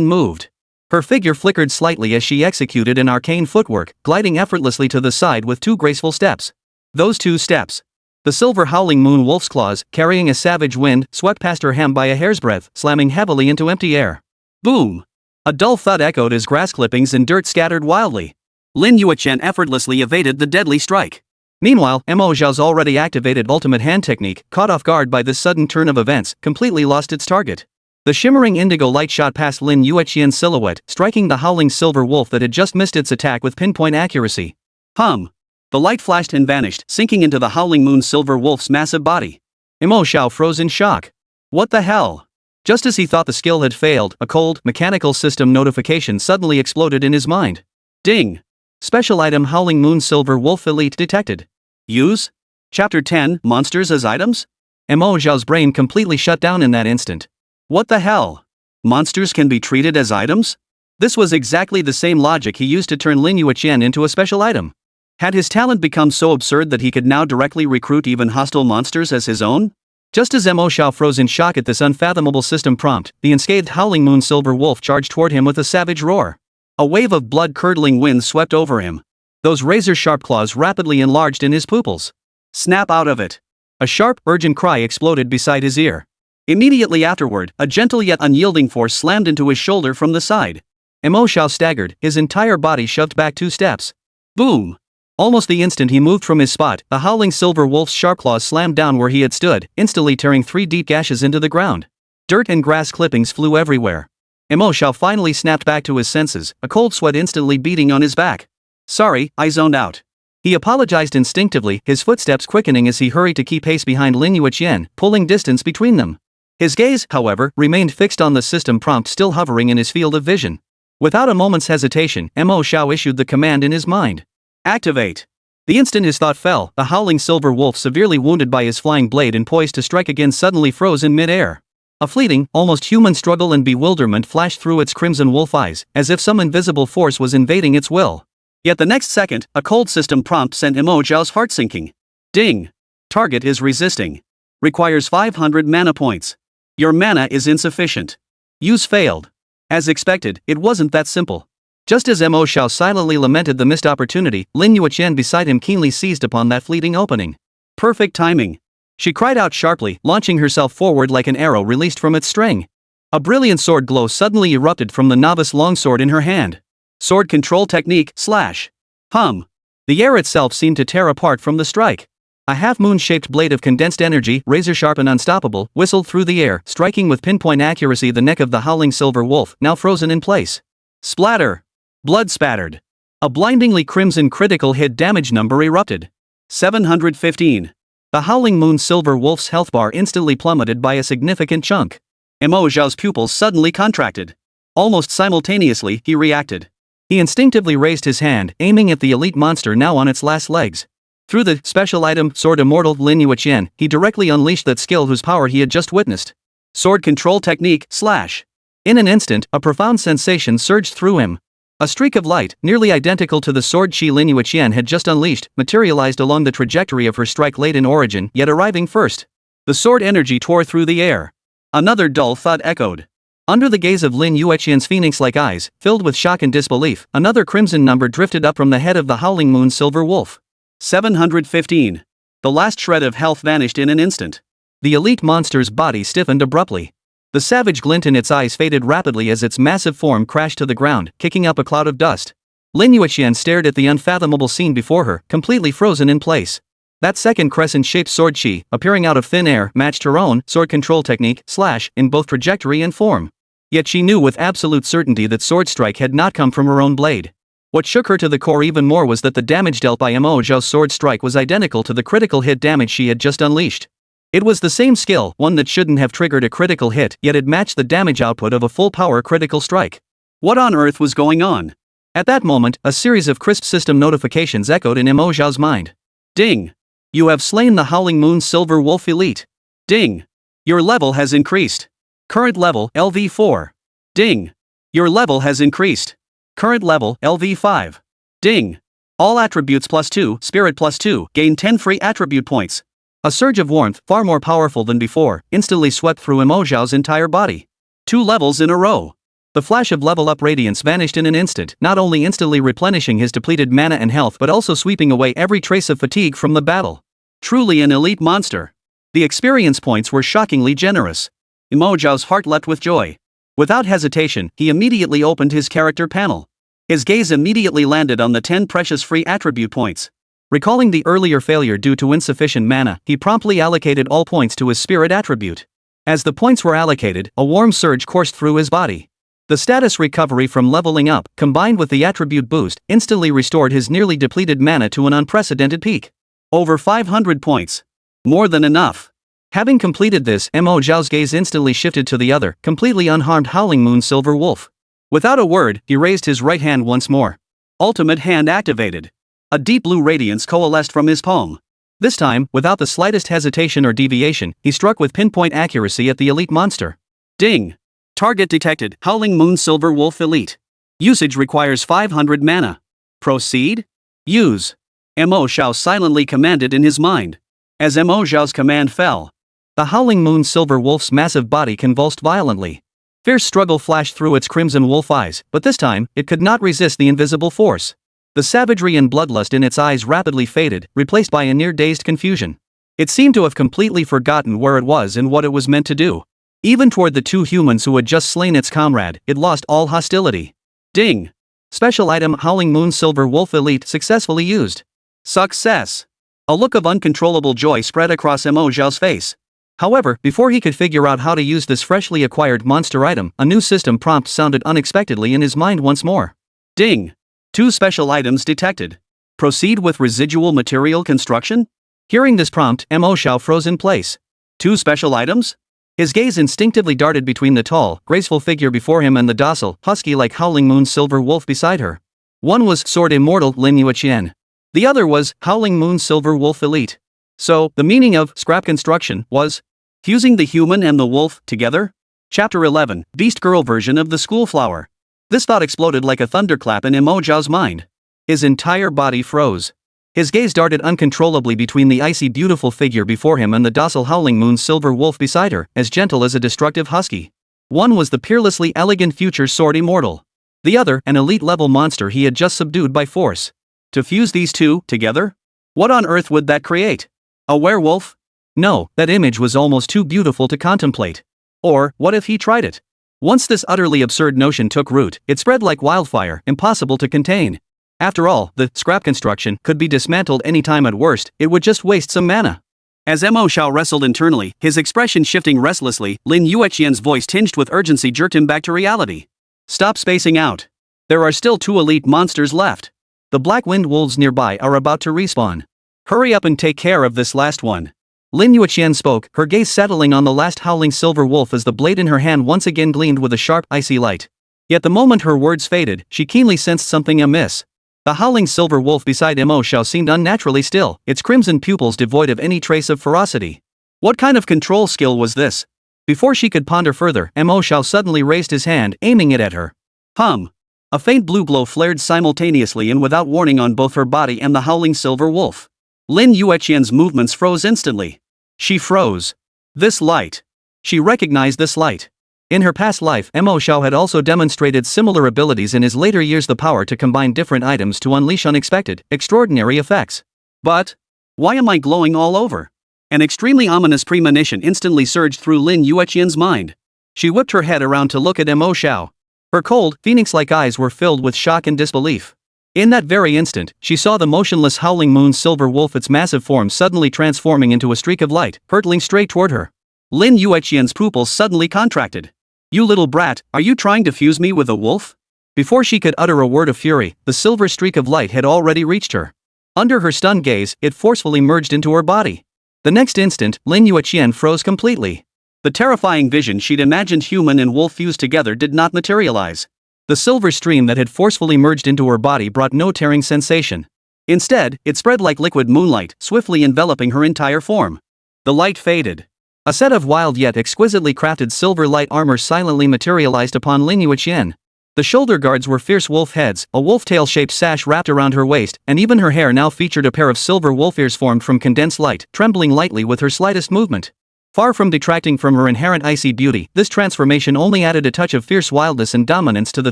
moved. Her figure flickered slightly as she executed an arcane footwork, gliding effortlessly to the side with two graceful steps. Those two steps. The silver howling moon wolf's claws, carrying a savage wind, swept past her hem by a hair's breadth, slamming heavily into empty air. Boom! A dull thud echoed as grass clippings and dirt scattered wildly. Lin Yueqian effortlessly evaded the deadly strike. Meanwhile, Mo Xiao's already activated ultimate hand technique, caught off guard by this sudden turn of events, completely lost its target. The shimmering indigo light shot past Lin Yueqian's silhouette, striking the howling silver wolf that had just missed its attack with pinpoint accuracy. The light flashed and vanished, sinking into the howling moon silver wolf's massive body. Mo Xiao froze in shock. What the hell? Just as he thought the skill had failed, a cold, mechanical system notification suddenly exploded in his mind. Ding! Special item Howling Moon Silver Wolf Elite detected. Use? Chapter 10, Monsters as Items? Mo Xiao's brain completely shut down in that instant. What the hell? Monsters can be treated as items? This was exactly the same logic he used to turn Lin Yueqian into a special item. Had his talent become so absurd that he could now directly recruit even hostile monsters as his own? Just as Mo Xiao froze in shock at this unfathomable system prompt, the unscathed Howling Moon Silver Wolf charged toward him with a savage roar. A wave of blood-curdling wind swept over him. Those razor-sharp claws rapidly enlarged in his pupils. Snap out of it! A sharp, urgent cry exploded beside his ear. Immediately afterward, a gentle yet unyielding force slammed into his shoulder from the side. Mo Xiao staggered, his entire body shoved back 2 steps. Boom! Almost the instant he moved from his spot, the howling silver wolf's sharp claws slammed down where he had stood, instantly tearing 3 deep gashes into the ground. Dirt and grass clippings flew everywhere. Mo Xiao finally snapped back to his senses, a cold sweat instantly beating on his back. Sorry, I zoned out. He apologized instinctively, his footsteps quickening as he hurried to keep pace behind Lin Yueqian, pulling distance between them. His gaze, however, remained fixed on the system prompt still hovering in his field of vision. Without a moment's hesitation, Mo Xiao issued the command in his mind. Activate. The instant his thought fell, the howling silver wolf, severely wounded by his flying blade and poised to strike again, suddenly froze in mid-air. A fleeting, almost human struggle and bewilderment flashed through its crimson wolf eyes, as if some invisible force was invading its will. Yet the next second, a cold system prompt sent Mo Xiao's heart sinking. Ding. Target is resisting. Requires 500 mana points. Your mana is insufficient. Use failed. As expected, it wasn't that simple. Just as Mo Xiao silently lamented the missed opportunity, Lin Yueqian beside him keenly seized upon that fleeting opening. Perfect timing. She cried out sharply, launching herself forward like an arrow released from its string. A brilliant sword glow suddenly erupted from the novice longsword in her hand. Sword control technique, slash. Hum. The air itself seemed to tear apart from the strike. A half-moon-shaped blade of condensed energy, razor-sharp and unstoppable, whistled through the air, striking with pinpoint accuracy the neck of the howling silver wolf, now frozen in place. Splatter. Blood spattered. A blindingly crimson critical hit damage number erupted. 715. The howling moon silver wolf's health bar instantly plummeted by a significant chunk. Mo Xiao's pupils suddenly contracted. Almost simultaneously, he reacted. He instinctively raised his hand, aiming at the elite monster now on its last legs. Through the special item Sword Immortal Lin Yueqian, he directly unleashed that skill whose power he had just witnessed. Sword control technique, slash. In an instant, a profound sensation surged through him. A streak of light, nearly identical to the sword chi Lin Yueqian had just unleashed, materialized along the trajectory of her strike late in origin, yet arriving first. The sword energy tore through the air. Another dull thud echoed. Under the gaze of Lin Yueqian's phoenix-like eyes, filled with shock and disbelief, another crimson number drifted up from the head of the howling moon silver wolf. 715. The last shred of health vanished in an instant. The elite monster's body stiffened abruptly. The savage glint in its eyes faded rapidly as its massive form crashed to the ground, kicking up a cloud of dust. Lin Yueqian stared at the unfathomable scene before her, completely frozen in place. That second crescent-shaped sword chi, appearing out of thin air, matched her own sword control technique, slash, in both trajectory and form. Yet she knew with absolute certainty that sword strike had not come from her own blade. What shook her to the core even more was that the damage dealt by Mo Xiao's sword strike was identical to the critical hit damage she had just unleashed. It was the same skill, one that shouldn't have triggered a critical hit, yet it matched the damage output of a full-power critical strike. What on earth was going on? At that moment, a series of crisp system notifications echoed in Mo Xiao's mind. Ding! You have slain the Howling Moon Silver Wolf Elite. Ding! Your level has increased. Current level, LV4. Ding! Your level has increased. Current level, LV5. Ding! All attributes +2, spirit +2, gain 10 free attribute points. A surge of warmth, far more powerful than before, instantly swept through Mo Xiao's entire body. 2 levels in a row. The flash of level-up radiance vanished in an instant, not only instantly replenishing his depleted mana and health but also sweeping away every trace of fatigue from the battle. Truly an elite monster. The experience points were shockingly generous. Mo Xiao's heart leapt with joy. Without hesitation, he immediately opened his character panel. His gaze immediately landed on the 10 precious free attribute points. Recalling the earlier failure due to insufficient mana, he promptly allocated all points to his spirit attribute. As the points were allocated, a warm surge coursed through his body. The status recovery from leveling up, combined with the attribute boost, instantly restored his nearly depleted mana to an unprecedented peak. Over 500 points. More than enough. Having completed this, Mo Xiao's gaze instantly shifted to the other, completely unharmed Howling Moon Silver Wolf. Without a word, he raised his right hand once more. Ultimate hand activated. A deep blue radiance coalesced from his palm. This time, without the slightest hesitation or deviation, he struck with pinpoint accuracy at the elite monster. Ding! Target detected, Howling Moon Silver Wolf Elite. Usage requires 500 mana. Proceed? Use. Mo Xiao silently commanded in his mind. As Mo Xiao's command fell, the Howling Moon Silver Wolf's massive body convulsed violently. Fierce struggle flashed through its crimson wolf eyes, but this time, it could not resist the invisible force. The savagery and bloodlust in its eyes rapidly faded, replaced by a near-dazed confusion. It seemed to have completely forgotten where it was and what it was meant to do. Even toward the 2 humans who had just slain its comrade, it lost all hostility. Ding! Special item Howling Moon Silver Wolf Elite successfully used. Success! A look of uncontrollable joy spread across Mo Xiao's face. However, before he could figure out how to use this freshly acquired monster item, a new system prompt sounded unexpectedly in his mind once more. Ding! 2 special items detected. Proceed with residual material construction? Hearing this prompt, Mo Xiao froze in place. 2 special items? His gaze instinctively darted between the tall, graceful figure before him and the docile, husky-like Howling Moon Silver Wolf beside her. One was Sword Immortal Lin Yueqian. The other was Howling Moon Silver Wolf Elite. So, the meaning of scrap construction was fusing the human and the wolf together? Chapter 11, Beast Girl version of the school flower. This thought exploded like a thunderclap in Mo Xiao's mind. His entire body froze. His gaze darted uncontrollably between the icy beautiful figure before him and the docile Howling Moon Silver Wolf beside her, as gentle as a destructive husky. One was the peerlessly elegant future Sword Immortal. The other, an elite-level monster he had just subdued by force. To fuse these two together? What on earth would that create? A werewolf? No, that image was almost too beautiful to contemplate. Or, what if he tried it? Once this utterly absurd notion took root, it spread like wildfire, impossible to contain. After all, the scrap construction could be dismantled any time. At worst, it would just waste some mana. As Mo Xiao wrestled internally, his expression shifting restlessly, Lin Yueqian's voice tinged with urgency jerked him back to reality. Stop spacing out. There are still 2 elite monsters left. The black wind wolves nearby are about to respawn. Hurry up and take care of this last one. Lin Yueqian spoke, her gaze settling on the last howling silver wolf as the blade in her hand once again gleamed with a sharp, icy light. Yet the moment her words faded, she keenly sensed something amiss. The howling silver wolf beside Mo Xiao seemed unnaturally still, its crimson pupils devoid of any trace of ferocity. What kind of control skill was this? Before she could ponder further, Mo Xiao suddenly raised his hand, aiming it at her. Hum. A faint blue glow flared simultaneously and without warning on both her body and the howling silver wolf. Lin Yueqian's movements froze instantly. She froze. This light. She recognized this light. In her past life, Mo Xiao had also demonstrated similar abilities, in his later years the power to combine different items to unleash unexpected, extraordinary effects. But why am I glowing all over? An extremely ominous premonition instantly surged through Lin Yueqian's mind. She whipped her head around to look at Mo Xiao. Her cold, phoenix-like eyes were filled with shock and disbelief. In that very instant, she saw the motionless Howling Moon Silver Wolf, its massive form suddenly transforming into a streak of light, hurtling straight toward her. Lin Yueqian's pupils suddenly contracted. You little brat, are you trying to fuse me with a wolf? Before she could utter a word of fury, the silver streak of light had already reached her. Under her stunned gaze, it forcefully merged into her body. The next instant, Lin Yueqian froze completely. The terrifying vision she'd imagined human and wolf fused together did not materialize. The silver stream that had forcefully merged into her body brought no tearing sensation. Instead, it spread like liquid moonlight, swiftly enveloping her entire form. The light faded. A set of wild yet exquisitely crafted silver light armor silently materialized upon Lin Yueqian. The shoulder guards were fierce wolf heads, a wolf tail-shaped sash wrapped around her waist, and even her hair now featured a pair of silver wolf ears formed from condensed light, trembling lightly with her slightest movement. Far from detracting from her inherent icy beauty, this transformation only added a touch of fierce wildness and dominance to the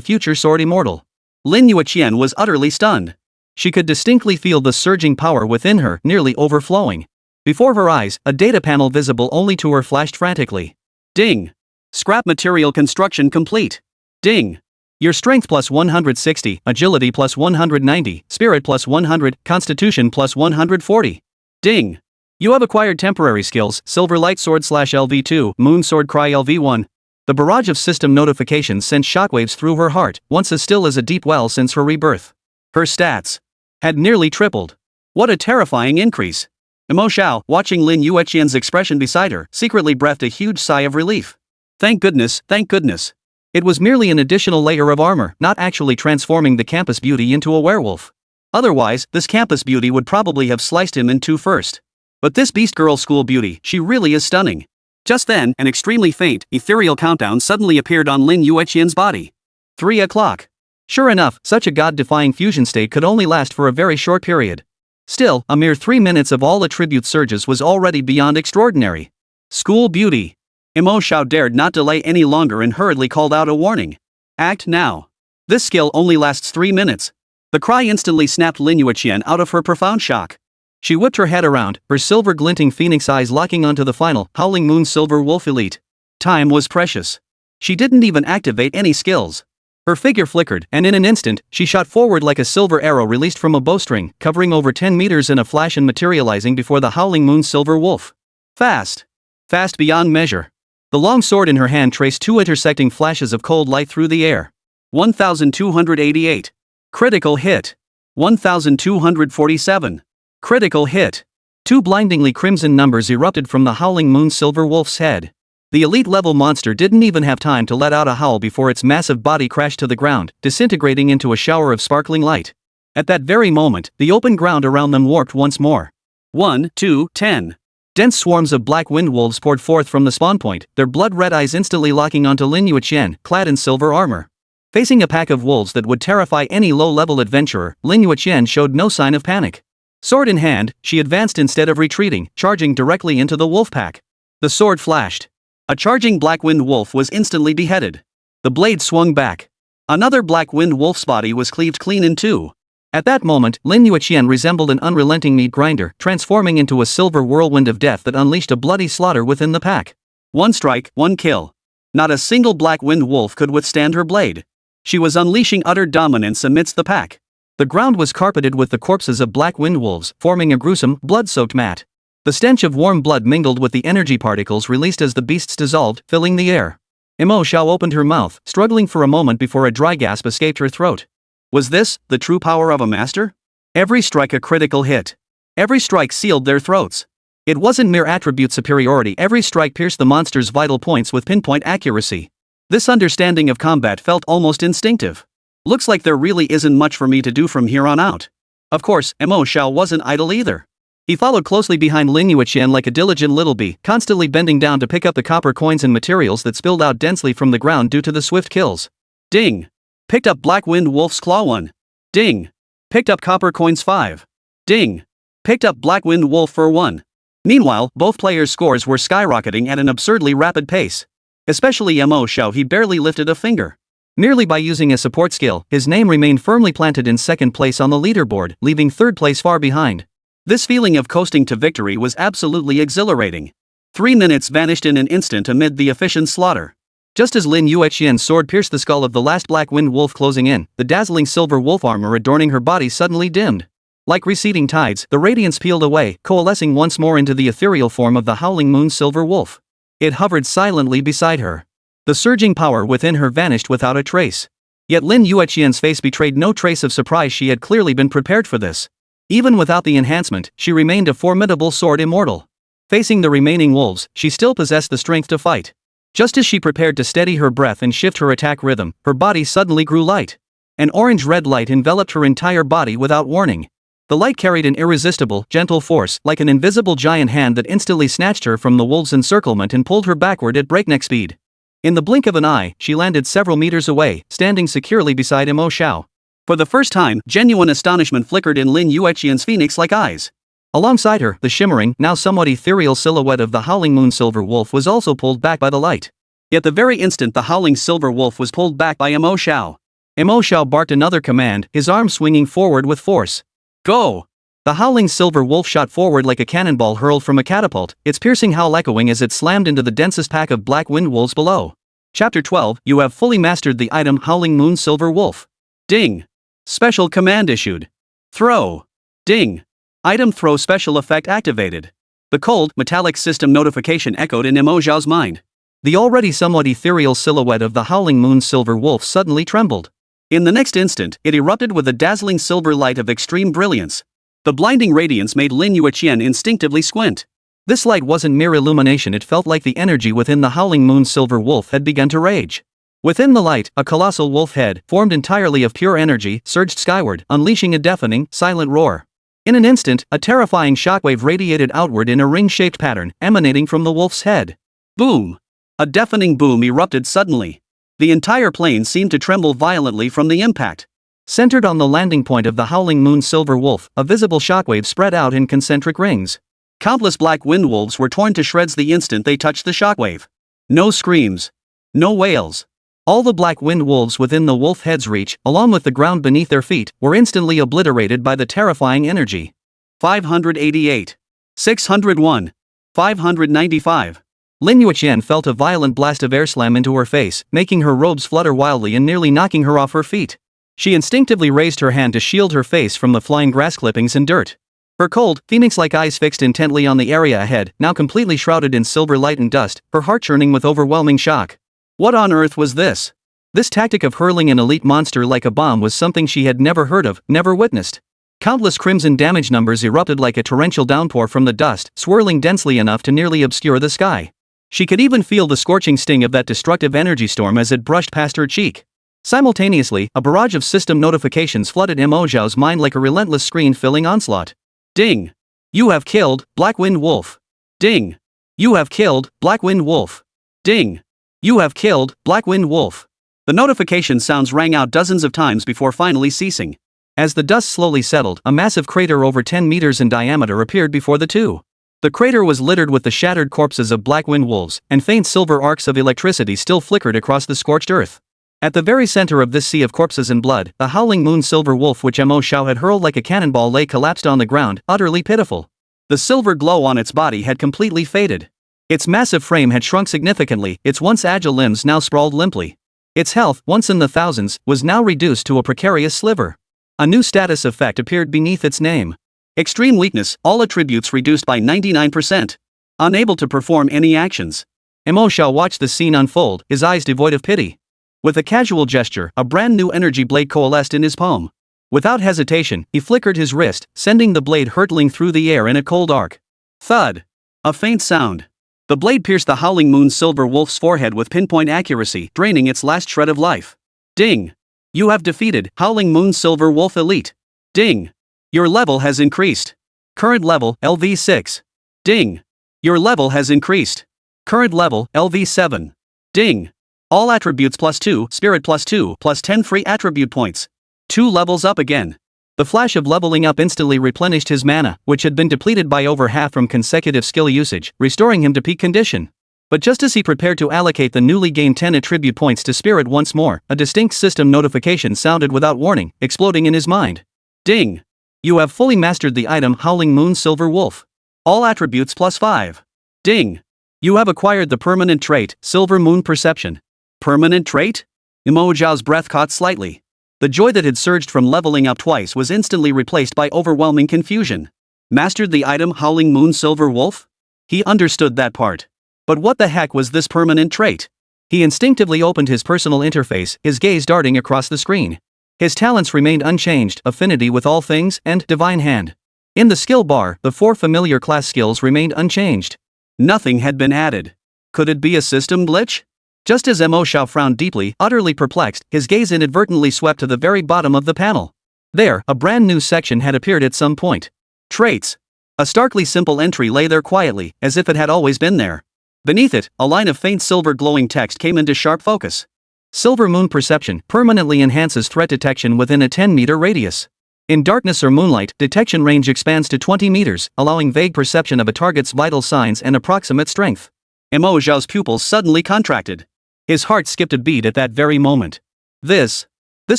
future Sword Immortal. Lin Yueqian was utterly stunned. She could distinctly feel the surging power within her, nearly overflowing. Before her eyes, a data panel visible only to her flashed frantically. Ding! Scrap material construction complete. Ding! Your strength plus 160, agility plus 190, spirit plus 100, constitution plus 140. Ding! You have acquired temporary skills, Silver Light Sword /LV2, Moon Sword Cry LV1. The barrage of system notifications sent shockwaves through her heart, once as still as a deep well since her rebirth. Her stats had nearly tripled. What a terrifying increase! Mo Xiao, watching Lin Yueqian's expression beside her, secretly breathed a huge sigh of relief. Thank goodness, thank goodness. It was merely an additional layer of armor, not actually transforming the campus beauty into a werewolf. Otherwise, this campus beauty would probably have sliced him in two first. But this beast girl school beauty, she really is stunning. Just then, an extremely faint, ethereal countdown suddenly appeared on Lin Yueqian's body. 3 o'clock. Sure enough, such a god-defying fusion state could only last for a very short period. Still, a mere 3 minutes of all attribute surges was already beyond extraordinary. School beauty. Mo Xiao dared not delay any longer and hurriedly called out a warning. Act now. This skill only lasts 3 minutes. The cry instantly snapped Lin Yueqian out of her profound shock. She whipped her head around, her silver glinting phoenix eyes locking onto the final, Howling Moon Silver Wolf Elite. Time was precious. She didn't even activate any skills. Her figure flickered, and in an instant, she shot forward like a silver arrow released from a bowstring, covering over 10 meters in a flash and materializing before the Howling Moon Silver Wolf. Fast. Fast beyond measure. The long sword in her hand traced 2 intersecting flashes of cold light through the air. 1288. Critical hit. 1247. Critical hit. Two blindingly crimson numbers erupted from the howling moon silver wolf's head. The elite-level monster didn't even have time to let out a howl before its massive body crashed to the ground, disintegrating into a shower of sparkling light. At that very moment, the open ground around them warped once more. 1, 2, 10. Dense swarms of black wind wolves poured forth from the spawn point, their blood-red eyes instantly locking onto Lin Yueqian, clad in silver armor. Facing a pack of wolves that would terrify any low-level adventurer, Lin Yueqian showed no sign of panic. Sword in hand, she advanced instead of retreating, charging directly into the wolf pack. The sword flashed. A charging black wind wolf was instantly beheaded. The blade swung back. Another black wind wolf's body was cleaved clean in two. At that moment, Lin Yueqian resembled an unrelenting meat grinder, transforming into a silver whirlwind of death that unleashed a bloody slaughter within the pack. One strike, one kill. Not a single black wind wolf could withstand her blade. She was unleashing utter dominance amidst the pack. The ground was carpeted with the corpses of black wind wolves, forming a gruesome, blood-soaked mat. The stench of warm blood mingled with the energy particles released as the beasts dissolved, filling the air. Mo Xiao opened her mouth, struggling for a moment before a dry gasp escaped her throat. Was this the true power of a master? Every strike a critical hit. Every strike sealed their throats. It wasn't mere attribute superiority, every strike pierced the monster's vital points with pinpoint accuracy. This understanding of combat felt almost instinctive. Looks like there really isn't much for me to do from here on out. Of course, Mo Xiao wasn't idle either. He followed closely behind Lin Yueqian like a diligent little bee, constantly bending down to pick up the copper coins and materials that spilled out densely from the ground due to the swift kills. Ding! Picked up Black Wind Wolf's Claw 1. Ding! Picked up Copper Coins 5. Ding! Picked up Black Wind Wolf Fur 1. Meanwhile, both players' scores were skyrocketing at an absurdly rapid pace. Especially Mo Xiao, he barely lifted a finger. Merely by using a support skill, his name remained firmly planted in second place on the leaderboard, leaving third place far behind. This feeling of coasting to victory was absolutely exhilarating. 3 minutes vanished in an instant amid the efficient slaughter. Just as Lin Yueqian's sword pierced the skull of the last black wind wolf closing in, the dazzling silver wolf armor adorning her body suddenly dimmed. Like receding tides, the radiance peeled away, coalescing once more into the ethereal form of the howling moon silver wolf. It hovered silently beside her. The surging power within her vanished without a trace. Yet Lin Yueqian's face betrayed no trace of surprise. She had clearly been prepared for this. Even without the enhancement, she remained a formidable sword immortal. Facing the remaining wolves, she still possessed the strength to fight. Just as she prepared to steady her breath and shift her attack rhythm, her body suddenly grew light. An orange-red light enveloped her entire body without warning. The light carried an irresistible, gentle force, like an invisible giant hand that instantly snatched her from the wolves' encirclement and pulled her backward at breakneck speed. In the blink of an eye, she landed several meters away, standing securely beside Mo Xiao. For the first time, genuine astonishment flickered in Lin Yueqian's phoenix-like eyes. Alongside her, the shimmering, now somewhat ethereal silhouette of the howling moon silver wolf was also pulled back by the light. Yet the very instant the howling silver wolf was pulled back by Mo Xiao, Mo Xiao barked another command, his arm swinging forward with force. Go! The howling silver wolf shot forward like a cannonball hurled from a catapult, its piercing howl echoing as it slammed into the densest pack of black wind wolves below. Chapter 12, you have fully mastered the item Howling Moon Silver Wolf. Ding! Special command issued. Throw. Ding! Item throw special effect activated. The cold, metallic system notification echoed in Mo Xiao's mind. The already somewhat ethereal silhouette of the howling moon silver wolf suddenly trembled. In the next instant, it erupted with a dazzling silver light of extreme brilliance. The blinding radiance made Lin Yueqian instinctively squint. This light wasn't mere illumination, it felt like the energy within the howling moon silver wolf had begun to rage. Within the light, a colossal wolf head, formed entirely of pure energy, surged skyward, unleashing a deafening, silent roar. In an instant, a terrifying shockwave radiated outward in a ring-shaped pattern, emanating from the wolf's head. Boom! A deafening boom erupted suddenly. The entire plane seemed to tremble violently from the impact. Centered on the landing point of the howling moon silver wolf, a visible shockwave spread out in concentric rings. Countless black wind wolves were torn to shreds the instant they touched the shockwave. No screams. No wails. All the black wind wolves within the wolf head's reach, along with the ground beneath their feet, were instantly obliterated by the terrifying energy. 588. 601. 595. Lin Yueqian felt a violent blast of air slam into her face, making her robes flutter wildly and nearly knocking her off her feet. She instinctively raised her hand to shield her face from the flying grass clippings and dirt. Her cold, phoenix-like eyes fixed intently on the area ahead, now completely shrouded in silver light and dust, her heart churning with overwhelming shock. What on earth was this? This tactic of hurling an elite monster like a bomb was something she had never heard of, never witnessed. Countless crimson damage numbers erupted like a torrential downpour from the dust, swirling densely enough to nearly obscure the sky. She could even feel the scorching sting of that destructive energy storm as it brushed past her cheek. Simultaneously, a barrage of system notifications flooded Mo Xiao's mind like a relentless screen-filling onslaught. Ding! You have killed Black-Winged Wolf. Ding! You have killed Black-Winged Wolf. Ding! You have killed Black-Winged Wolf. The notification sounds rang out dozens of times before finally ceasing. As the dust slowly settled, a massive crater over 10 meters in diameter appeared before the two. The crater was littered with the shattered corpses of black-winged wolves, and faint silver arcs of electricity still flickered across the scorched earth. At the very center of this sea of corpses and blood, the howling moon silver wolf which Mo Xiao had hurled like a cannonball lay collapsed on the ground, utterly pitiful. The silver glow on its body had completely faded. Its massive frame had shrunk significantly, its once agile limbs now sprawled limply. Its health, once in the thousands, was now reduced to a precarious sliver. A new status effect appeared beneath its name. Extreme weakness, all attributes reduced by 99%. Unable to perform any actions. Mo Xiao watched the scene unfold, his eyes devoid of pity. With a casual gesture, a brand new energy blade coalesced in his palm. Without hesitation, he flickered his wrist, sending the blade hurtling through the air in a cold arc. Thud! A faint sound. The blade pierced the howling moon silver wolf's forehead with pinpoint accuracy, draining its last shred of life. Ding! You have defeated Howling Moon Silver Wolf Elite. Ding! Your level has increased. Current level, LV6. Ding! Your level has increased. Current level, LV7. Ding! All attributes +2, spirit +2, +10 free attribute points. 2 levels up again. The flash of leveling up instantly replenished his mana, which had been depleted by over half from consecutive skill usage, restoring him to peak condition. But just as he prepared to allocate the newly gained 10 attribute points to spirit once more, a distinct system notification sounded without warning, exploding in his mind. Ding! You have fully mastered the item Howling Moon Silver Wolf. All attributes +5. Ding! You have acquired the permanent trait, Silver Moon Perception. Permanent trait? Mo Xiao's breath caught slightly. The joy that had surged from leveling up twice was instantly replaced by overwhelming confusion. Mastered the item Howling Moon Silver Wolf? He understood that part. But what the heck was this permanent trait? He instinctively opened his personal interface, his gaze darting across the screen. His talents remained unchanged, affinity with all things, and divine hand. In the skill bar, the 4 familiar class skills remained unchanged. Nothing had been added. Could it be a system glitch? Just as Mo Xiao frowned deeply, utterly perplexed, his gaze inadvertently swept to the very bottom of the panel. There, a brand new section had appeared at some point. Traits. A starkly simple entry lay there quietly, as if it had always been there. Beneath it, a line of faint silver glowing text came into sharp focus. Silver Moon Perception permanently enhances threat detection within a 10-meter radius. In darkness or moonlight, detection range expands to 20 meters, allowing vague perception of a target's vital signs and approximate strength. Mo Xiao's pupils suddenly contracted. His heart skipped a beat at that very moment. This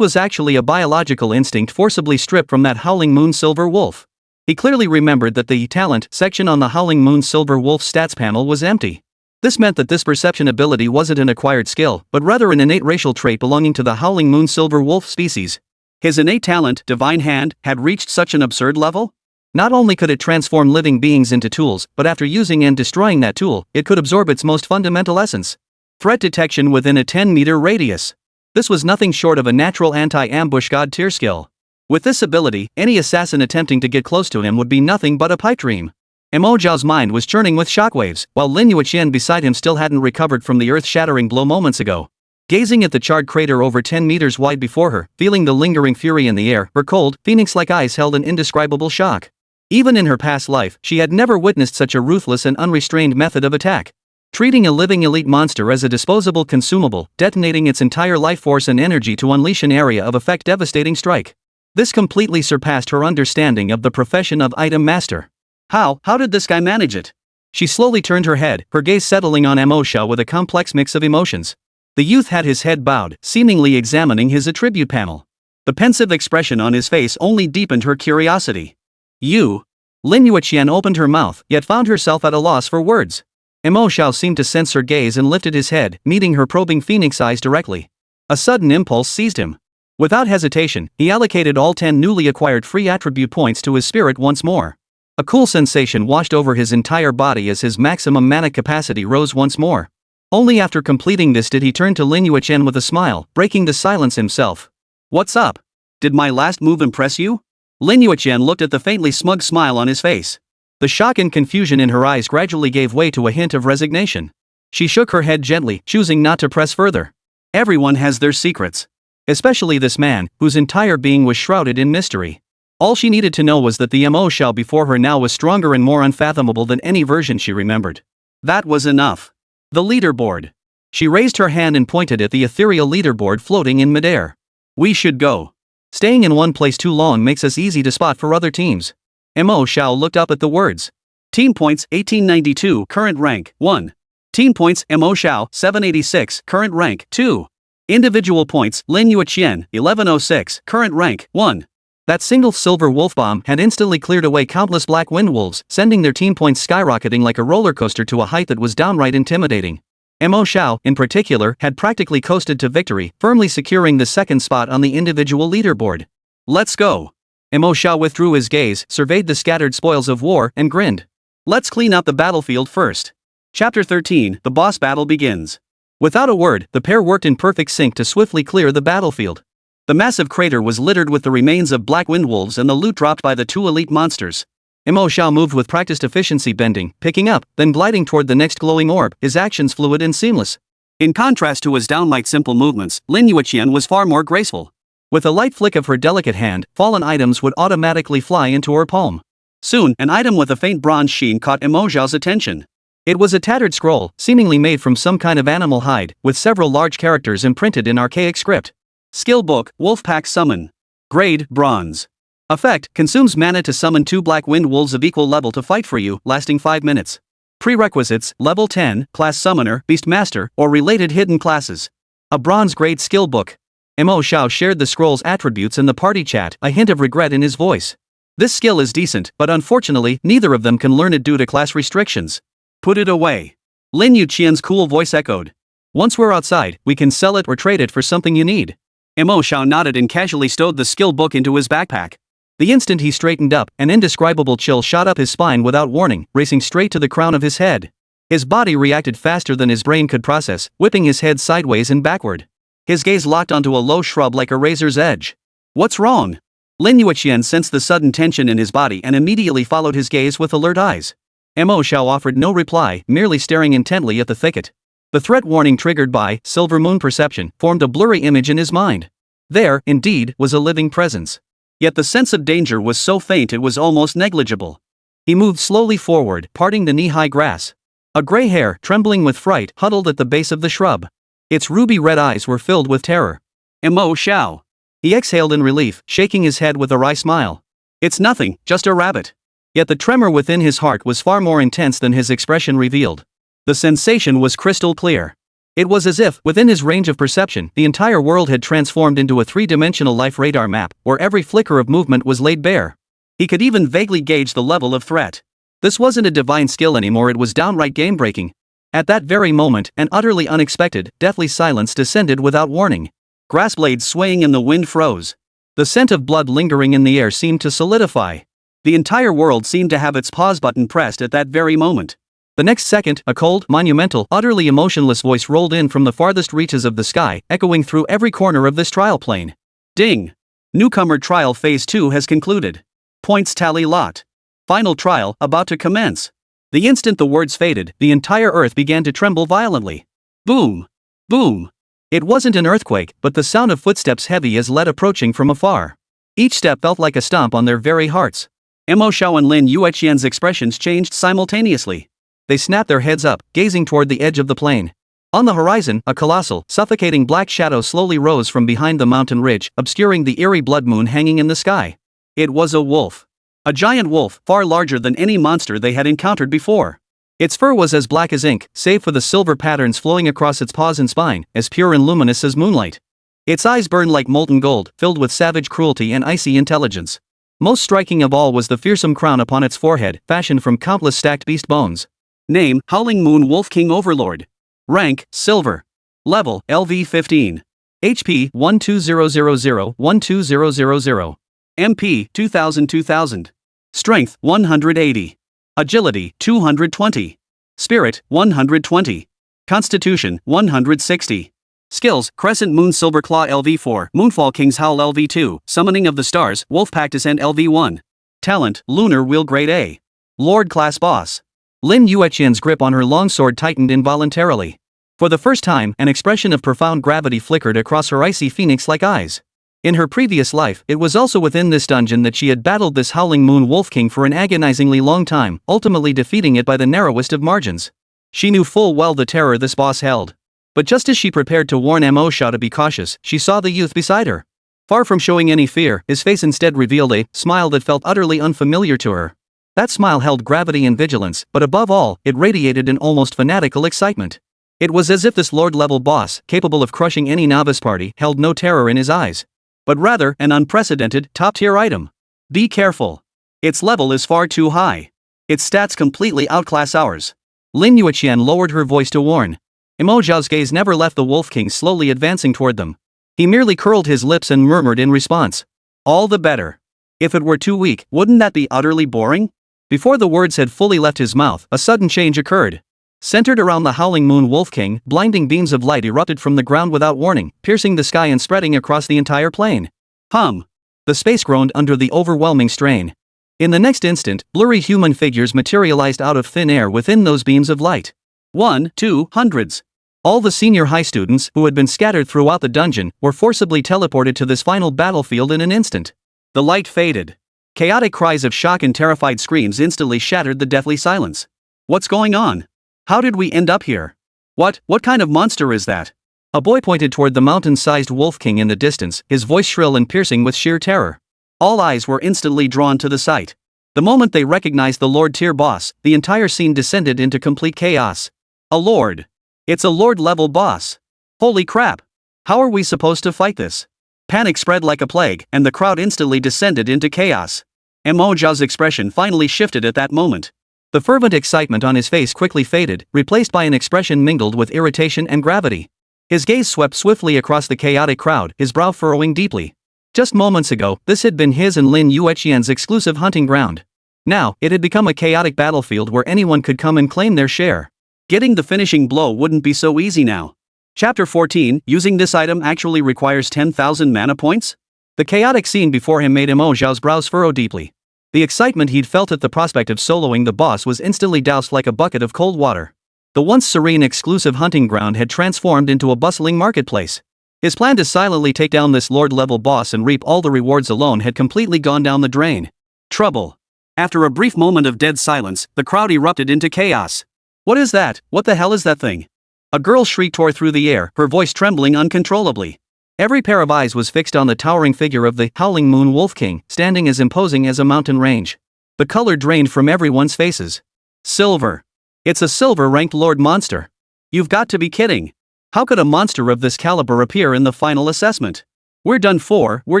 was actually a biological instinct forcibly stripped from that Howling Moon Silver Wolf. He clearly remembered that the talent section on the Howling Moon Silver Wolf stats panel was empty. This meant that this perception ability wasn't an acquired skill, but rather an innate racial trait belonging to the Howling Moon Silver Wolf species. His innate talent, Divine Hand, had reached such an absurd level? Not only could it transform living beings into tools, but after using and destroying that tool, it could absorb its most fundamental essence. Threat detection within a 10-meter radius. This was nothing short of a natural anti-ambush god-tier skill. With this ability, any assassin attempting to get close to him would be nothing but a pipe dream. Mo Xiao's mind was churning with shockwaves, while Lin Yueqian beside him still hadn't recovered from the earth-shattering blow moments ago. Gazing at the charred crater over 10 meters wide before her, feeling the lingering fury in the air, her cold, phoenix-like eyes held an indescribable shock. Even in her past life, she had never witnessed such a ruthless and unrestrained method of attack. Treating a living elite monster as a disposable consumable, detonating its entire life force and energy to unleash an area of effect devastating strike. This completely surpassed her understanding of the profession of item master. How did this guy manage it? She slowly turned her head, her gaze settling on Mo Xiao with a complex mix of emotions. The youth had his head bowed, seemingly examining his attribute panel. The pensive expression on his face only deepened her curiosity. You? Lin Yueqian opened her mouth, yet found herself at a loss for words. Mo Xiao seemed to sense her gaze and lifted his head, meeting her probing phoenix eyes directly. A sudden impulse seized him. Without hesitation, he allocated all 10 newly acquired free attribute points to his spirit once more. A cool sensation washed over his entire body as his maximum mana capacity rose once more. Only after completing this did he turn to Lin Yueqian with a smile, breaking the silence himself. What's up? Did my last move impress you? Lin Yueqian looked at the faintly smug smile on his face. The shock and confusion in her eyes gradually gave way to a hint of resignation. She shook her head gently, choosing not to press further. Everyone has their secrets. Especially this man, whose entire being was shrouded in mystery. All she needed to know was that the Mo Xiao before her now was stronger and more unfathomable than any version she remembered. That was enough. The leaderboard. She raised her hand and pointed at the ethereal leaderboard floating in midair. We should go. Staying in one place too long makes us easy to spot for other teams. Mo Xiao looked up at the words. Team points 1892, current rank 1. Team points Mo Xiao 786, current rank 2. Individual points Lin Yueqian 1106, current rank 1. That single silver wolf bomb had instantly cleared away countless black wind wolves, sending their team points skyrocketing like a roller coaster to a height that was downright intimidating. Mo Xiao, in particular, had practically coasted to victory, firmly securing the second spot on the individual leaderboard. Let's go. Mo Xiao withdrew his gaze, surveyed the scattered spoils of war, and grinned. Let's clean up the battlefield first. Chapter 13, the boss battle begins. Without a word, the pair worked in perfect sync to swiftly clear the battlefield. The massive crater was littered with the remains of black wind wolves and the loot dropped by the two elite monsters. Mo Xiao moved with practiced efficiency, bending, picking up, then gliding toward the next glowing orb, his actions fluid and seamless. In contrast to his downright simple movements, Lin Yueqian was far more graceful. With a light flick of her delicate hand, fallen items would automatically fly into her palm. Soon, an item with a faint bronze sheen caught Mo Xiao's attention. It was a tattered scroll, seemingly made from some kind of animal hide, with several large characters imprinted in archaic script. Skill book, Wolfpack Summon. Grade, Bronze. Effect, consumes mana to summon 2 black wind wolves of equal level to fight for you, lasting 5 minutes. Prerequisites, level 10, class summoner, beastmaster, or related hidden classes. A bronze grade skill book. Mo Xiao shared the scroll's attributes in the party chat, a hint of regret in his voice. This skill is decent, but unfortunately, neither of them can learn it due to class restrictions. Put it away. Lin Yueqian's cool voice echoed. Once we're outside, we can sell it or trade it for something you need. Mo Xiao nodded and casually stowed the skill book into his backpack. The instant he straightened up, an indescribable chill shot up his spine without warning, racing straight to the crown of his head. His body reacted faster than his brain could process, whipping his head sideways and backward. His gaze locked onto a low shrub like a razor's edge. What's wrong? Lin Yueqian sensed the sudden tension in his body and immediately followed his gaze with alert eyes. Mo Xiao offered no reply, merely staring intently at the thicket. The threat warning triggered by Silver Moon Perception formed a blurry image in his mind. There, indeed, was a living presence. Yet the sense of danger was so faint it was almost negligible. He moved slowly forward, parting the knee-high grass. A gray hare, trembling with fright, huddled at the base of the shrub. Its ruby-red eyes were filled with terror. Mo Xiao. He exhaled in relief, shaking his head with a wry smile. It's nothing, just a rabbit. Yet the tremor within his heart was far more intense than his expression revealed. The sensation was crystal clear. It was as if, within his range of perception, the entire world had transformed into a three-dimensional life radar map, where every flicker of movement was laid bare. He could even vaguely gauge the level of threat. This wasn't a divine skill anymore, it was downright game-breaking. At that very moment, an utterly unexpected, deathly silence descended without warning. Grass blades swaying in the wind froze. The scent of blood lingering in the air seemed to solidify. The entire world seemed to have its pause button pressed at that very moment. The next second, a cold, monumental, utterly emotionless voice rolled in from the farthest reaches of the sky, echoing through every corner of this trial plane. Ding! Newcomer Trial Phase 2 has concluded. Points tally locked. Final trial about to commence. The instant the words faded, the entire earth began to tremble violently. Boom! Boom! It wasn't an earthquake, but the sound of footsteps heavy as lead approaching from afar. Each step felt like a stomp on their very hearts. Mo Xiao and Lin Yueqian's expressions changed simultaneously. They snapped their heads up, gazing toward the edge of the plain. On the horizon, a colossal, suffocating black shadow slowly rose from behind the mountain ridge, obscuring the eerie blood moon hanging in the sky. It was a wolf. A giant wolf, far larger than any monster they had encountered before. Its fur was as black as ink, save for the silver patterns flowing across its paws and spine, as pure and luminous as moonlight. Its eyes burned like molten gold, filled with savage cruelty and icy intelligence. Most striking of all was the fearsome crown upon its forehead, fashioned from countless stacked beast bones. Name, Howling Moon Wolf King Overlord. Rank, Silver. Level, LV 15. HP, 12000-12000. MP, 2000-2000. Strength, 180. Agility, 220. Spirit, 120. Constitution, 160. Skills, Crescent Moon Silverclaw LV4, Moonfall King's Howl LV2, Summoning of the Stars, Wolfpack Descent LV1. Talent, Lunar Wheel Grade A. Lord Class Boss. Lin Yueqian's grip on her longsword tightened involuntarily. For the first time, an expression of profound gravity flickered across her icy phoenix-like eyes. In her previous life, it was also within this dungeon that she had battled this Howling Moon Wolf King for an agonizingly long time, ultimately defeating it by the narrowest of margins. She knew full well the terror this boss held. But just as she prepared to warn Mo Xiao to be cautious, she saw the youth beside her. Far from showing any fear, his face instead revealed a smile that felt utterly unfamiliar to her. That smile held gravity and vigilance, but above all, it radiated an almost fanatical excitement. It was as if this Lord-level boss, capable of crushing any novice party, held no terror in his eyes. But rather, an unprecedented, top-tier item. Be careful. Its level is far too high. Its stats completely outclass ours. Lin Yueqian lowered her voice to warn. Mo Xiao's gaze never left the Wolf King slowly advancing toward them. He merely curled his lips and murmured in response. All the better. If it were too weak, wouldn't that be utterly boring? Before the words had fully left his mouth, a sudden change occurred. Centered around the Howling Moon Wolf King, blinding beams of light erupted from the ground without warning, piercing the sky and spreading across the entire plane. Hum! The space groaned under the overwhelming strain. In the next instant, blurry human figures materialized out of thin air within those beams of light. 1, 2, hundreds. All the senior high students, who had been scattered throughout the dungeon, were forcibly teleported to this final battlefield in an instant. The light faded. Chaotic cries of shock and terrified screams instantly shattered the deathly silence. What's going on? How did we end up here? What kind of monster is that? A boy pointed toward the mountain-sized Wolf King in the distance, his voice shrill and piercing with sheer terror. All eyes were instantly drawn to the sight. The moment they recognized the Lord-tier boss, the entire scene descended into complete chaos. A Lord. It's a Lord-level boss. Holy crap. How are we supposed to fight this? Panic spread like a plague, and the crowd instantly descended into chaos. Mo Xiao's expression finally shifted at that moment. The fervent excitement on his face quickly faded, replaced by an expression mingled with irritation and gravity. His gaze swept swiftly across the chaotic crowd, his brow furrowing deeply. Just moments ago, this had been his and Lin Yueqian's exclusive hunting ground. Now, it had become a chaotic battlefield where anyone could come and claim their share. Getting the finishing blow wouldn't be so easy now. Chapter 14, using this item actually requires 10,000 mana points? The chaotic scene before him made Mo Xiao's brows furrow deeply. The excitement he'd felt at the prospect of soloing the boss was instantly doused like a bucket of cold water. The once serene exclusive hunting ground had transformed into a bustling marketplace. His plan to silently take down this Lord-level boss and reap all the rewards alone had completely gone down the drain. Trouble. After a brief moment of dead silence, the crowd erupted into chaos. What is that? What the hell is that thing? A girl's shriek tore through the air, her voice trembling uncontrollably. Every pair of eyes was fixed on the towering figure of the Howling Moon Wolf King, standing as imposing as a mountain range. The color drained from everyone's faces. Silver. It's a silver-ranked Lord monster. You've got to be kidding. How could a monster of this caliber appear in the final assessment? We're done for, we're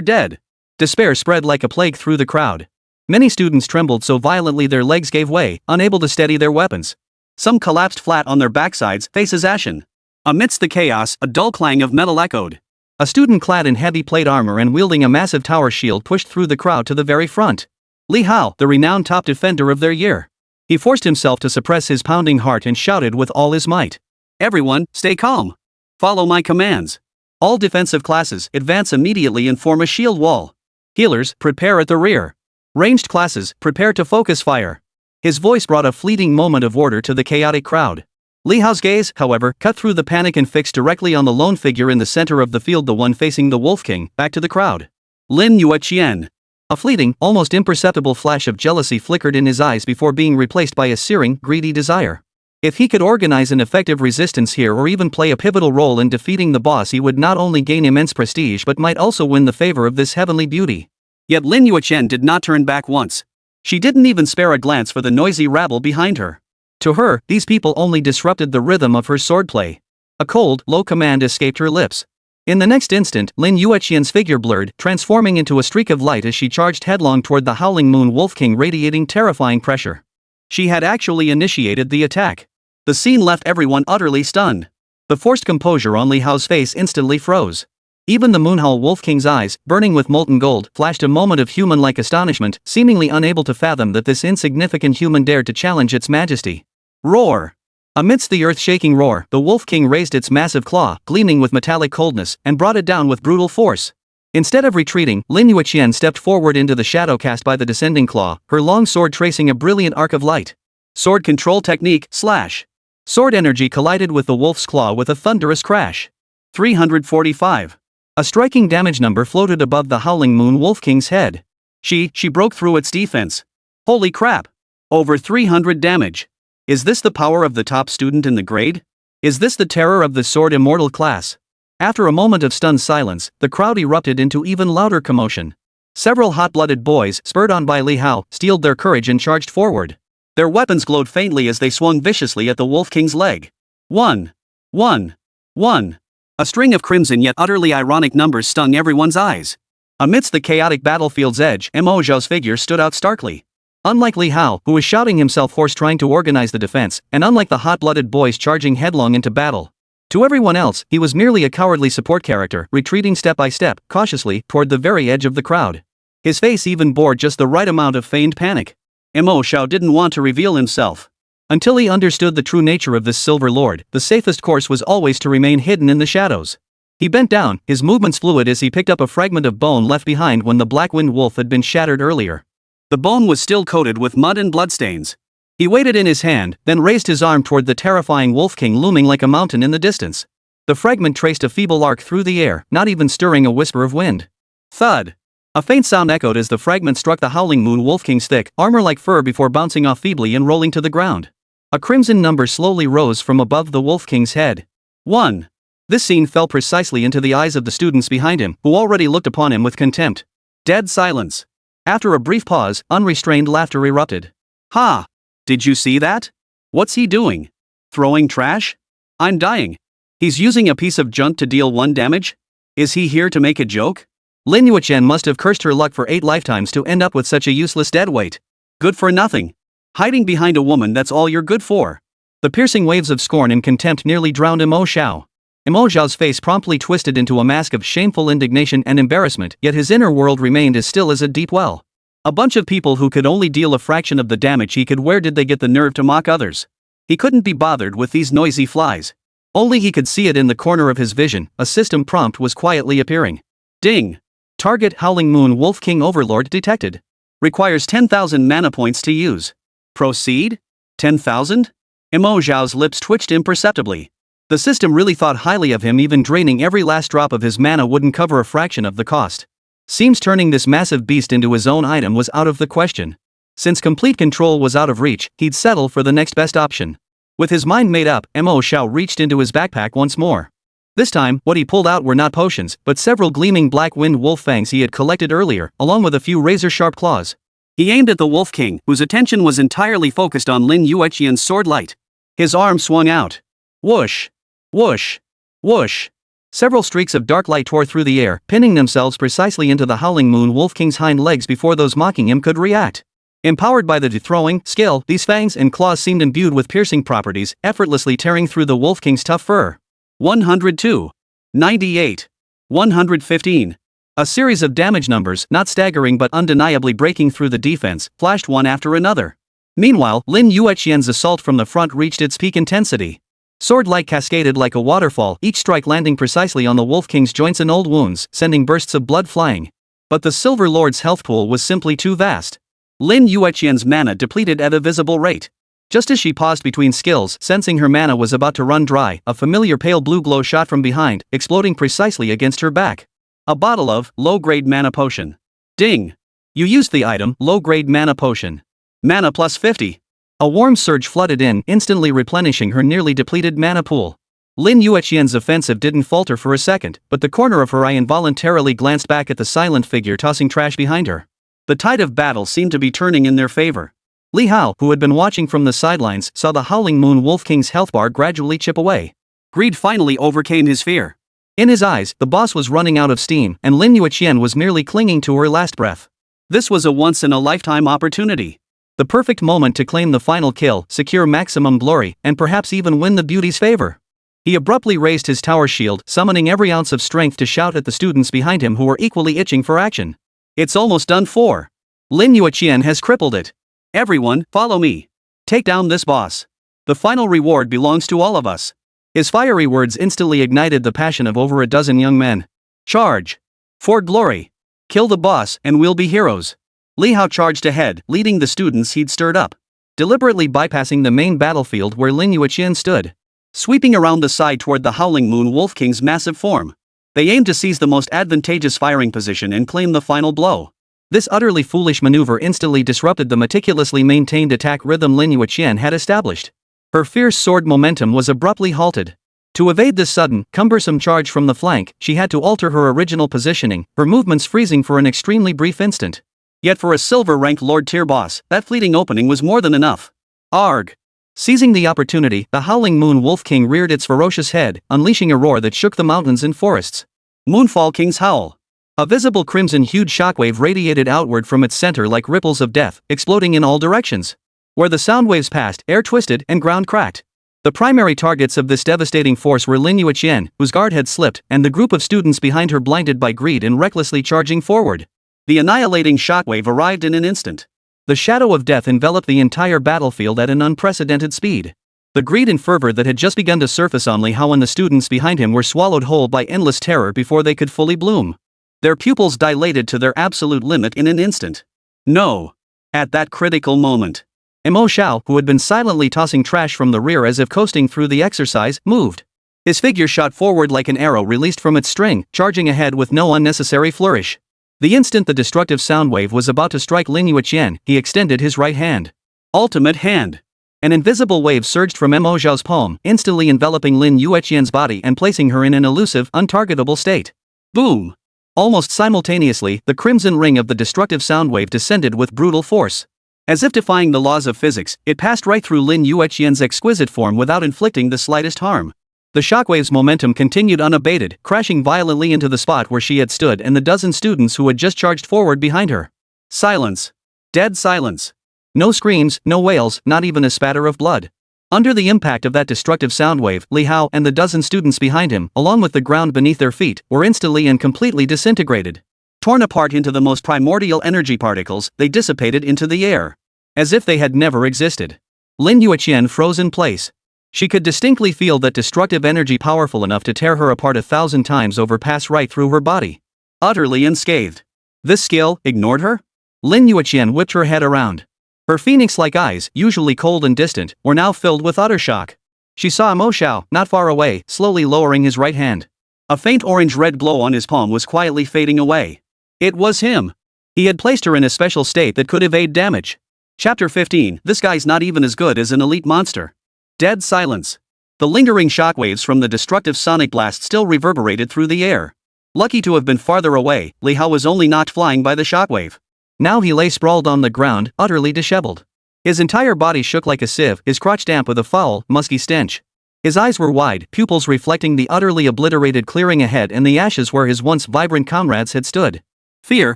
dead. Despair spread like a plague through the crowd. Many students trembled so violently their legs gave way, unable to steady their weapons. Some collapsed flat on their backsides, faces ashen. Amidst the chaos, a dull clang of metal echoed. A student clad in heavy plate armor and wielding a massive tower shield pushed through the crowd to the very front. Li Hao, the renowned top defender of their year. He forced himself to suppress his pounding heart and shouted with all his might. Everyone, stay calm. Follow my commands. All defensive classes, advance immediately and form a shield wall. Healers, prepare at the rear. Ranged classes, prepare to focus fire. His voice brought a fleeting moment of order to the chaotic crowd. Li Hao's gaze, however, cut through the panic and fixed directly on the lone figure in the center of the field, the one facing the Wolf King, back to the crowd. Lin Yueqian. A fleeting, almost imperceptible flash of jealousy flickered in his eyes before being replaced by a searing, greedy desire. If he could organize an effective resistance here or even play a pivotal role in defeating the boss, he would not only gain immense prestige but might also win the favor of this heavenly beauty. Yet Lin Yueqian did not turn back once. She didn't even spare a glance for the noisy rabble behind her. To her, these people only disrupted the rhythm of her swordplay. A cold, low command escaped her lips. In the next instant, Lin Yueqian's figure blurred, transforming into a streak of light as she charged headlong toward the Howling Moon Wolf King, radiating terrifying pressure. She had actually initiated the attack. The scene left everyone utterly stunned. The forced composure on Li Hao's face instantly froze. Even the Moonhowl Wolf King's eyes, burning with molten gold, flashed a moment of human-like astonishment, seemingly unable to fathom that this insignificant human dared to challenge its majesty. Roar! Amidst the earth-shaking roar, the Wolf King raised its massive claw, gleaming with metallic coldness, and brought it down with brutal force. Instead of retreating, Lin Yueqian stepped forward into the shadow cast by the descending claw, her long sword tracing a brilliant arc of light. Sword control technique, slash. Sword energy collided with the wolf's claw with a thunderous crash. 345. A striking damage number floated above the howling moon Wolf King's head. She broke through its defense. Holy crap! Over 300 damage. Is this the power of the top student in the grade? Is this the terror of the Sword Immortal class? After a moment of stunned silence, the crowd erupted into even louder commotion. Several hot-blooded boys, spurred on by Li Hao, steeled their courage and charged forward. Their weapons glowed faintly as they swung viciously at the Wolf King's leg. 1. 1. 1. A string of crimson yet utterly ironic numbers stung everyone's eyes. Amidst the chaotic battlefield's edge, Mo Xiao's figure stood out starkly. Unlike Li Hao, who was shouting himself hoarse trying to organize the defense, and unlike the hot-blooded boys charging headlong into battle. To everyone else, he was merely a cowardly support character, retreating step by step, cautiously, toward the very edge of the crowd. His face even bore just the right amount of feigned panic. Mo Xiao didn't want to reveal himself. Until he understood the true nature of this Silver Lord, the safest course was always to remain hidden in the shadows. He bent down, his movements fluid as he picked up a fragment of bone left behind when the Black-Winged Wolf had been shattered earlier. The bone was still coated with mud and bloodstains. He weighed it in his hand, then raised his arm toward the terrifying Wolf King looming like a mountain in the distance. The fragment traced a feeble arc through the air, not even stirring a whisper of wind. Thud! A faint sound echoed as the fragment struck the howling moon Wolf King's thick, armor-like fur before bouncing off feebly and rolling to the ground. A crimson number slowly rose from above the Wolf King's head. 1. This scene fell precisely into the eyes of the students behind him, who already looked upon him with contempt. Dead silence. After a brief pause, unrestrained laughter erupted. Ha! Did you see that? What's he doing? Throwing trash? I'm dying. He's using a piece of junk to deal 1 damage? Is he here to make a joke? Lin Yueqian must have cursed her luck for 8 lifetimes to end up with such a useless deadweight. Good for nothing. Hiding behind a woman, that's all you're good for. The piercing waves of scorn and contempt nearly drowned Mo Xiao. Mo Xiao's face promptly twisted into a mask of shameful indignation and embarrassment, yet his inner world remained as still as a deep well. A bunch of people who could only deal a fraction of the damage he could. Where did they get the nerve to mock others? He couldn't be bothered with these noisy flies. Only he could see it in the corner of his vision. A system prompt was quietly appearing. Ding! Target Howling Moon Wolf King Overlord detected. Requires 10,000 mana points to use. Proceed? 10,000? Mo Xiao's lips twitched imperceptibly. The system really thought highly of him. Even draining every last drop of his mana wouldn't cover a fraction of the cost. Seems turning this massive beast into his own item was out of the question. Since complete control was out of reach, he'd settle for the next best option. With his mind made up, Mo Xiao reached into his backpack once more. This time, what he pulled out were not potions, but several gleaming black-winged wolf fangs he had collected earlier, along with a few razor-sharp claws. He aimed at the Wolf King, whose attention was entirely focused on Lin Yueqian's sword light. His arm swung out. Whoosh! Whoosh! Whoosh! Several streaks of dark light tore through the air, pinning themselves precisely into the howling moon Wolf King's hind legs before those mocking him could react. Empowered by the throwing skill, these fangs and claws seemed imbued with piercing properties, effortlessly tearing through the Wolf King's tough fur. 102. 98. 115. A series of damage numbers, not staggering but undeniably breaking through the defense, flashed one after another. Meanwhile, Lin Yueqian's assault from the front reached its peak intensity. Sword light cascaded like a waterfall, each strike landing precisely on the Wolf King's joints and old wounds, sending bursts of blood flying. But the Silver Lord's health pool was simply too vast. Lin Yueqian's mana depleted at a visible rate. Just as she paused between skills, sensing her mana was about to run dry, a familiar pale blue glow shot from behind, exploding precisely against her back. A bottle of low-grade mana potion. Ding! You used the item, low-grade mana potion. Mana plus 50. A warm surge flooded in, instantly replenishing her nearly depleted mana pool. Lin Yueqian's offensive didn't falter for a second, but the corner of her eye involuntarily glanced back at the silent figure tossing trash behind her. The tide of battle seemed to be turning in their favor. Li Hao, who had been watching from the sidelines, saw the Howling Moon Wolf King's health bar gradually chip away. Greed finally overcame his fear. In his eyes, the boss was running out of steam, and Lin Yueqian was merely clinging to her last breath. This was a once-in-a-lifetime opportunity. The perfect moment to claim the final kill, secure maximum glory, and perhaps even win the beauty's favor. He abruptly raised his tower shield, summoning every ounce of strength to shout at the students behind him who were equally itching for action. It's almost done for. Lin Yueqian has crippled it. Everyone, follow me. Take down this boss. The final reward belongs to all of us. His fiery words instantly ignited the passion of over a dozen young men. Charge! For glory! Kill the boss and we'll be heroes. Li Hao charged ahead, leading the students he'd stirred up, deliberately bypassing the main battlefield where Lin Yueqian stood, sweeping around the side toward the Howling Moon Wolf King's massive form. They aimed to seize the most advantageous firing position and claim the final blow. This utterly foolish maneuver instantly disrupted the meticulously maintained attack rhythm Lin Yueqian had established. Her fierce sword momentum was abruptly halted. To evade this sudden, cumbersome charge from the flank, she had to alter her original positioning, her movements freezing for an extremely brief instant. Yet for a silver-ranked Lord tier boss, that fleeting opening was more than enough. Arg! Seizing the opportunity, the Howling Moon Wolf King reared its ferocious head, unleashing a roar that shook the mountains and forests. Moonfall King's Howl. A visible crimson-hued shockwave radiated outward from its center like ripples of death, exploding in all directions. Where the sound waves passed, air twisted and ground cracked. The primary targets of this devastating force were Lin Yueqian, whose guard had slipped, and the group of students behind her blinded by greed and recklessly charging forward. The annihilating shockwave arrived in an instant. The shadow of death enveloped the entire battlefield at an unprecedented speed. The greed and fervor that had just begun to surface on Li Hao and the students behind him were swallowed whole by endless terror before they could fully bloom. Their pupils dilated to their absolute limit in an instant. No! At that critical moment, Mo Xiao, who had been silently tossing trash from the rear as if coasting through the exercise, moved. His figure shot forward like an arrow released from its string, charging ahead with no unnecessary flourish. The instant the destructive sound wave was about to strike Lin Yueqian, he extended his right hand. Ultimate hand! An invisible wave surged from Mo Xiao's palm, instantly enveloping Lin Yueqian's body and placing her in an elusive, untargetable state. Boom! Almost simultaneously, the crimson ring of the destructive sound wave descended with brutal force. As if defying the laws of physics, it passed right through Lin Yueqian's exquisite form without inflicting the slightest harm. The shockwave's momentum continued unabated, crashing violently into the spot where she had stood and the dozen students who had just charged forward behind her. Silence. Dead silence. No screams, no wails, not even a spatter of blood. Under the impact of that destructive sound wave, Li Hao and the dozen students behind him, along with the ground beneath their feet, were instantly and completely disintegrated. Torn apart into the most primordial energy particles, they dissipated into the air. As if they had never existed. Lin Yueqian froze in place. She could distinctly feel that destructive energy powerful enough to tear her apart 1,000 times over pass right through her body. Utterly unscathed. This skill ignored her? Lin Yueqian whipped her head around. Her phoenix-like eyes, usually cold and distant, were now filled with utter shock. She saw Mo Xiao, not far away, slowly lowering his right hand. A faint orange-red glow on his palm was quietly fading away. It was him. He had placed her in a special state that could evade damage. Chapter 15. This guy's not even as good as an elite monster. Dead silence. The lingering shockwaves from the destructive sonic blast still reverberated through the air. Lucky to have been farther away, Li Hao was only knocked flying by the shockwave. Now he lay sprawled on the ground, utterly disheveled. His entire body shook like a sieve, his crotch damp with a foul, musky stench. His eyes were wide, pupils reflecting the utterly obliterated clearing ahead and the ashes where his once vibrant comrades had stood. Fear,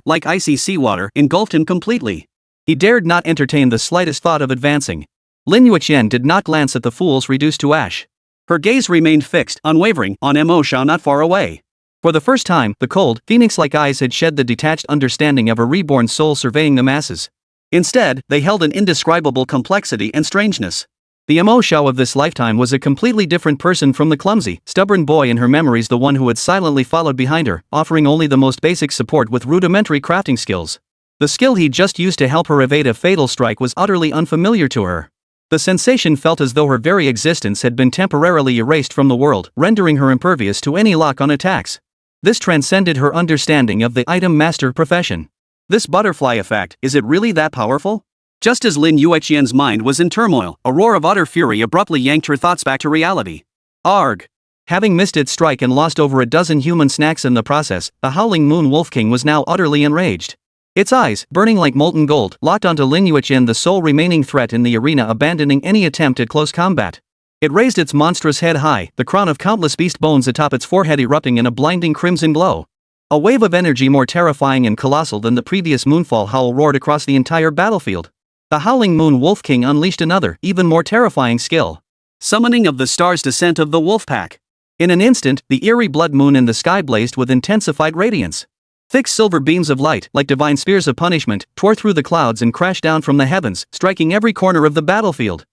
like icy seawater, engulfed him completely. He dared not entertain the slightest thought of advancing. Lin Yueqian did not glance at the fools reduced to ash. Her gaze remained fixed, unwavering, on Mo Xiao not far away. For the first time, the cold, phoenix-like eyes had shed the detached understanding of a reborn soul surveying the masses. Instead, they held an indescribable complexity and strangeness. The Mo Xiao of this lifetime was a completely different person from the clumsy, stubborn boy in her memories, the one who had silently followed behind her, offering only the most basic support with rudimentary crafting skills. The skill he'd just used to help her evade a fatal strike was utterly unfamiliar to her. The sensation felt as though her very existence had been temporarily erased from the world, rendering her impervious to any lock-on attacks. This transcended her understanding of the item master profession. This butterfly effect, is it really that powerful? Just as Lin Yueqian's mind was in turmoil, a roar of utter fury abruptly yanked her thoughts back to reality. Arg! Having missed its strike and lost over a dozen human snacks in the process, the Howling Moon Wolf King was now utterly enraged. Its eyes, burning like molten gold, locked onto Lin Yueqian, the sole remaining threat in the arena, abandoning any attempt at close combat. It raised its monstrous head high, the crown of countless beast bones atop its forehead erupting in a blinding crimson glow. A wave of energy more terrifying and colossal than the previous moonfall howl roared across the entire battlefield. The Howling Moon Wolf King unleashed another, even more terrifying skill. Summoning of the Star's Descent of the Wolf Pack. In an instant, the eerie blood moon in the sky blazed with intensified radiance. Thick silver beams of light, like divine spears of punishment, tore through the clouds and crashed down from the heavens, striking every corner of the battlefield.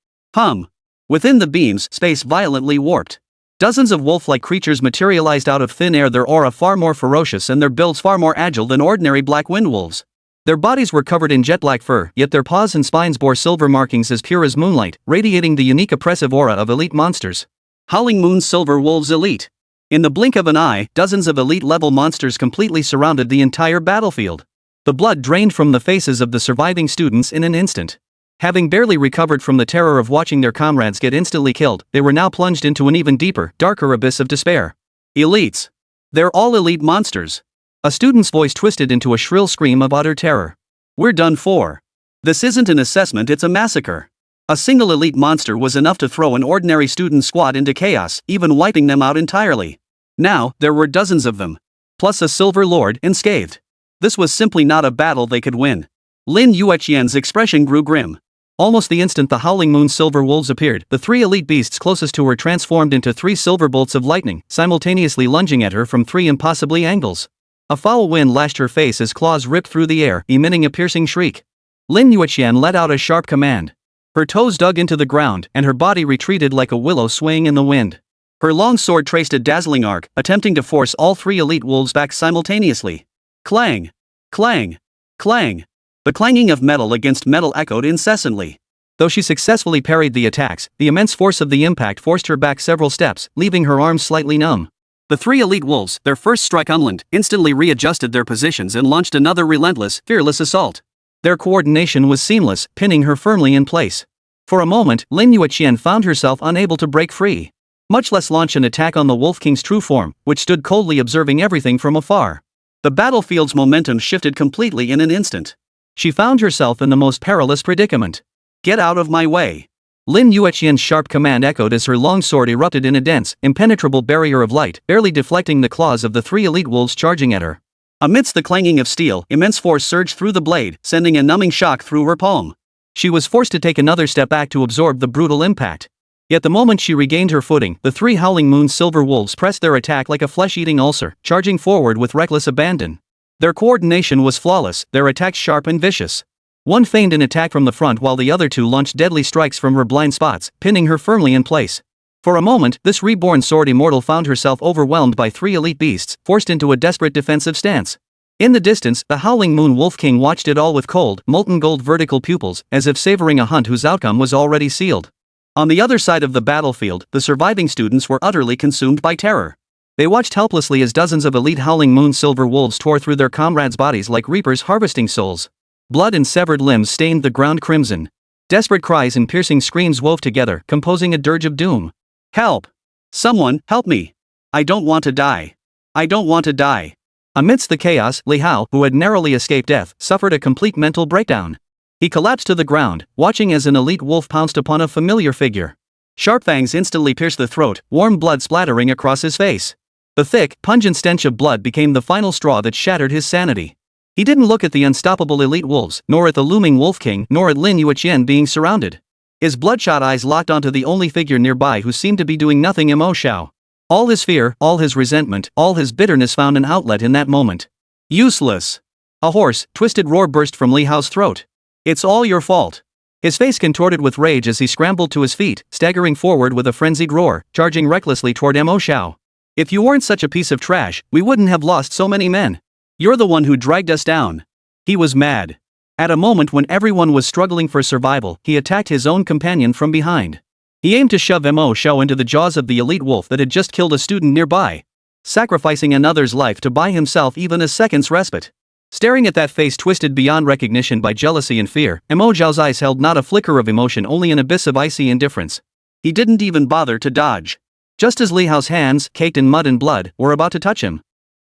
Within the beams, space violently warped. Dozens of wolf-like creatures materialized out of thin air, their aura far more ferocious and their builds far more agile than ordinary black wind wolves. Their bodies were covered in jet-black fur, yet their paws and spines bore silver markings as pure as moonlight, radiating the unique oppressive aura of elite monsters. Howling Moon's Silver Wolves Elite. In the blink of an eye, dozens of elite-level monsters completely surrounded the entire battlefield. The blood drained from the faces of the surviving students in an instant. Having barely recovered from the terror of watching their comrades get instantly killed, they were now plunged into an even deeper, darker abyss of despair. Elites. They're all elite monsters. A student's voice twisted into a shrill scream of utter terror. We're done for. This isn't an assessment, it's a massacre. A single elite monster was enough to throw an ordinary student squad into chaos, even wiping them out entirely. Now, there were dozens of them. Plus a silver lord unscathed. This was simply not a battle they could win. Lin Yueqian's expression grew grim. Almost the instant the Howling Moon Silver Wolves appeared, the three elite beasts closest to her transformed into three silver bolts of lightning, simultaneously lunging at her from three impossibly angles. A foul wind lashed her face as claws ripped through the air, emitting a piercing shriek. Lin Yueqian let out a sharp command. Her toes dug into the ground, and her body retreated like a willow swaying in the wind. Her long sword traced a dazzling arc, attempting to force all three elite wolves back simultaneously. Clang! Clang! Clang! The clanging of metal against metal echoed incessantly. Though she successfully parried the attacks, the immense force of the impact forced her back several steps, leaving her arms slightly numb. The three elite wolves, their first strike unleashed, instantly readjusted their positions and launched another relentless, fearless assault. Their coordination was seamless, pinning her firmly in place. For a moment, Lin Yueqian found herself unable to break free. Much less launch an attack on the Wolf King's true form, which stood coldly observing everything from afar. The battlefield's momentum shifted completely in an instant. She found herself in the most perilous predicament. Get out of my way! Lin Yueqian's sharp command echoed as her long sword erupted in a dense, impenetrable barrier of light, barely deflecting the claws of the three elite wolves charging at her. Amidst the clanging of steel, immense force surged through the blade, sending a numbing shock through her palm. She was forced to take another step back to absorb the brutal impact. Yet the moment she regained her footing, the three Howling Moon Silver Wolves pressed their attack like a flesh-eating ulcer, charging forward with reckless abandon. Their coordination was flawless, their attacks sharp and vicious. One feigned an attack from the front while the other two launched deadly strikes from her blind spots, pinning her firmly in place. For a moment, this reborn Sword Immortal found herself overwhelmed by three elite beasts, forced into a desperate defensive stance. In the distance, the Howling Moon Wolf King watched it all with cold, molten gold vertical pupils, as if savoring a hunt whose outcome was already sealed. On the other side of the battlefield, the surviving students were utterly consumed by terror. They watched helplessly as dozens of elite Howling Moon Silver Wolves tore through their comrades' bodies like reapers harvesting souls. Blood and severed limbs stained the ground crimson. Desperate cries and piercing screams wove together, composing a dirge of doom. Help! Someone, help me! I don't want to die. I don't want to die. Amidst the chaos, Li Hao, who had narrowly escaped death, suffered a complete mental breakdown. He collapsed to the ground, watching as an elite wolf pounced upon a familiar figure. Sharp fangs instantly pierced the throat, warm blood splattering across his face. The thick, pungent stench of blood became the final straw that shattered his sanity. He didn't look at the unstoppable elite wolves, nor at the looming Wolf King, nor at Lin Yueqian being surrounded. His bloodshot eyes locked onto the only figure nearby who seemed to be doing nothing: Mo Xiao. All his fear, all his resentment, all his bitterness found an outlet in that moment. Useless! A hoarse, twisted roar burst from Li Hao's throat. It's all your fault. His face contorted with rage as he scrambled to his feet, staggering forward with a frenzied roar, charging recklessly toward Mo Xiao. If you weren't such a piece of trash, we wouldn't have lost so many men. You're the one who dragged us down. He was mad. At a moment when everyone was struggling for survival, he attacked his own companion from behind. He aimed to shove Mo Xiao into the jaws of the elite wolf that had just killed a student nearby, sacrificing another's life to buy himself even a second's respite. Staring at that face twisted beyond recognition by jealousy and fear, Mo Xiao's eyes held not a flicker of emotion, only an abyss of icy indifference. He didn't even bother to dodge. Just as Li Hao's hands, caked in mud and blood, were about to touch him,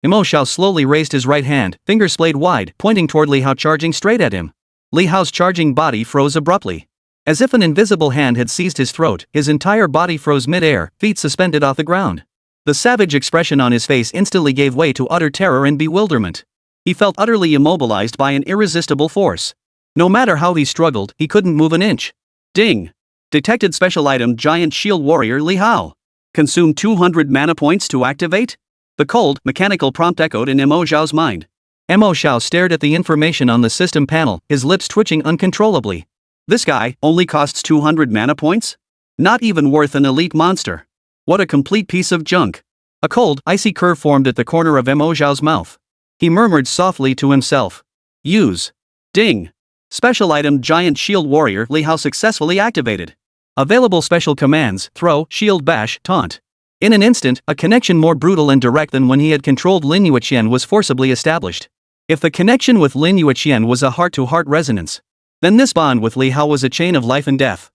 Mo Xiao slowly raised his right hand, fingers splayed wide, pointing toward Li Hao, charging straight at him. Li Hao's charging body froze abruptly. As if an invisible hand had seized his throat, his entire body froze mid-air, feet suspended off the ground. The savage expression on his face instantly gave way to utter terror and bewilderment. He felt utterly immobilized by an irresistible force. No matter how he struggled, he couldn't move an inch. Ding! Detected special item Giant Shield Warrior Li Hao. Consume 200 mana points to activate? The cold, mechanical prompt echoed in Mo Xiao's mind. Mo Xiao stared at the information on the system panel, his lips twitching uncontrollably. This guy only costs 200 mana points? Not even worth an elite monster. What a complete piece of junk. A cold, icy curve formed at the corner of Mo Xiao's mouth. He murmured softly to himself. Use. Ding. Special item Giant Shield Warrior Li Hao successfully activated. Available special commands, throw, shield bash, taunt. In an instant, a connection more brutal and direct than when he had controlled Lin Yueqian was forcibly established. If the connection with Lin Yueqian was a heart-to-heart resonance, then this bond with Li Hao was a chain of life and death.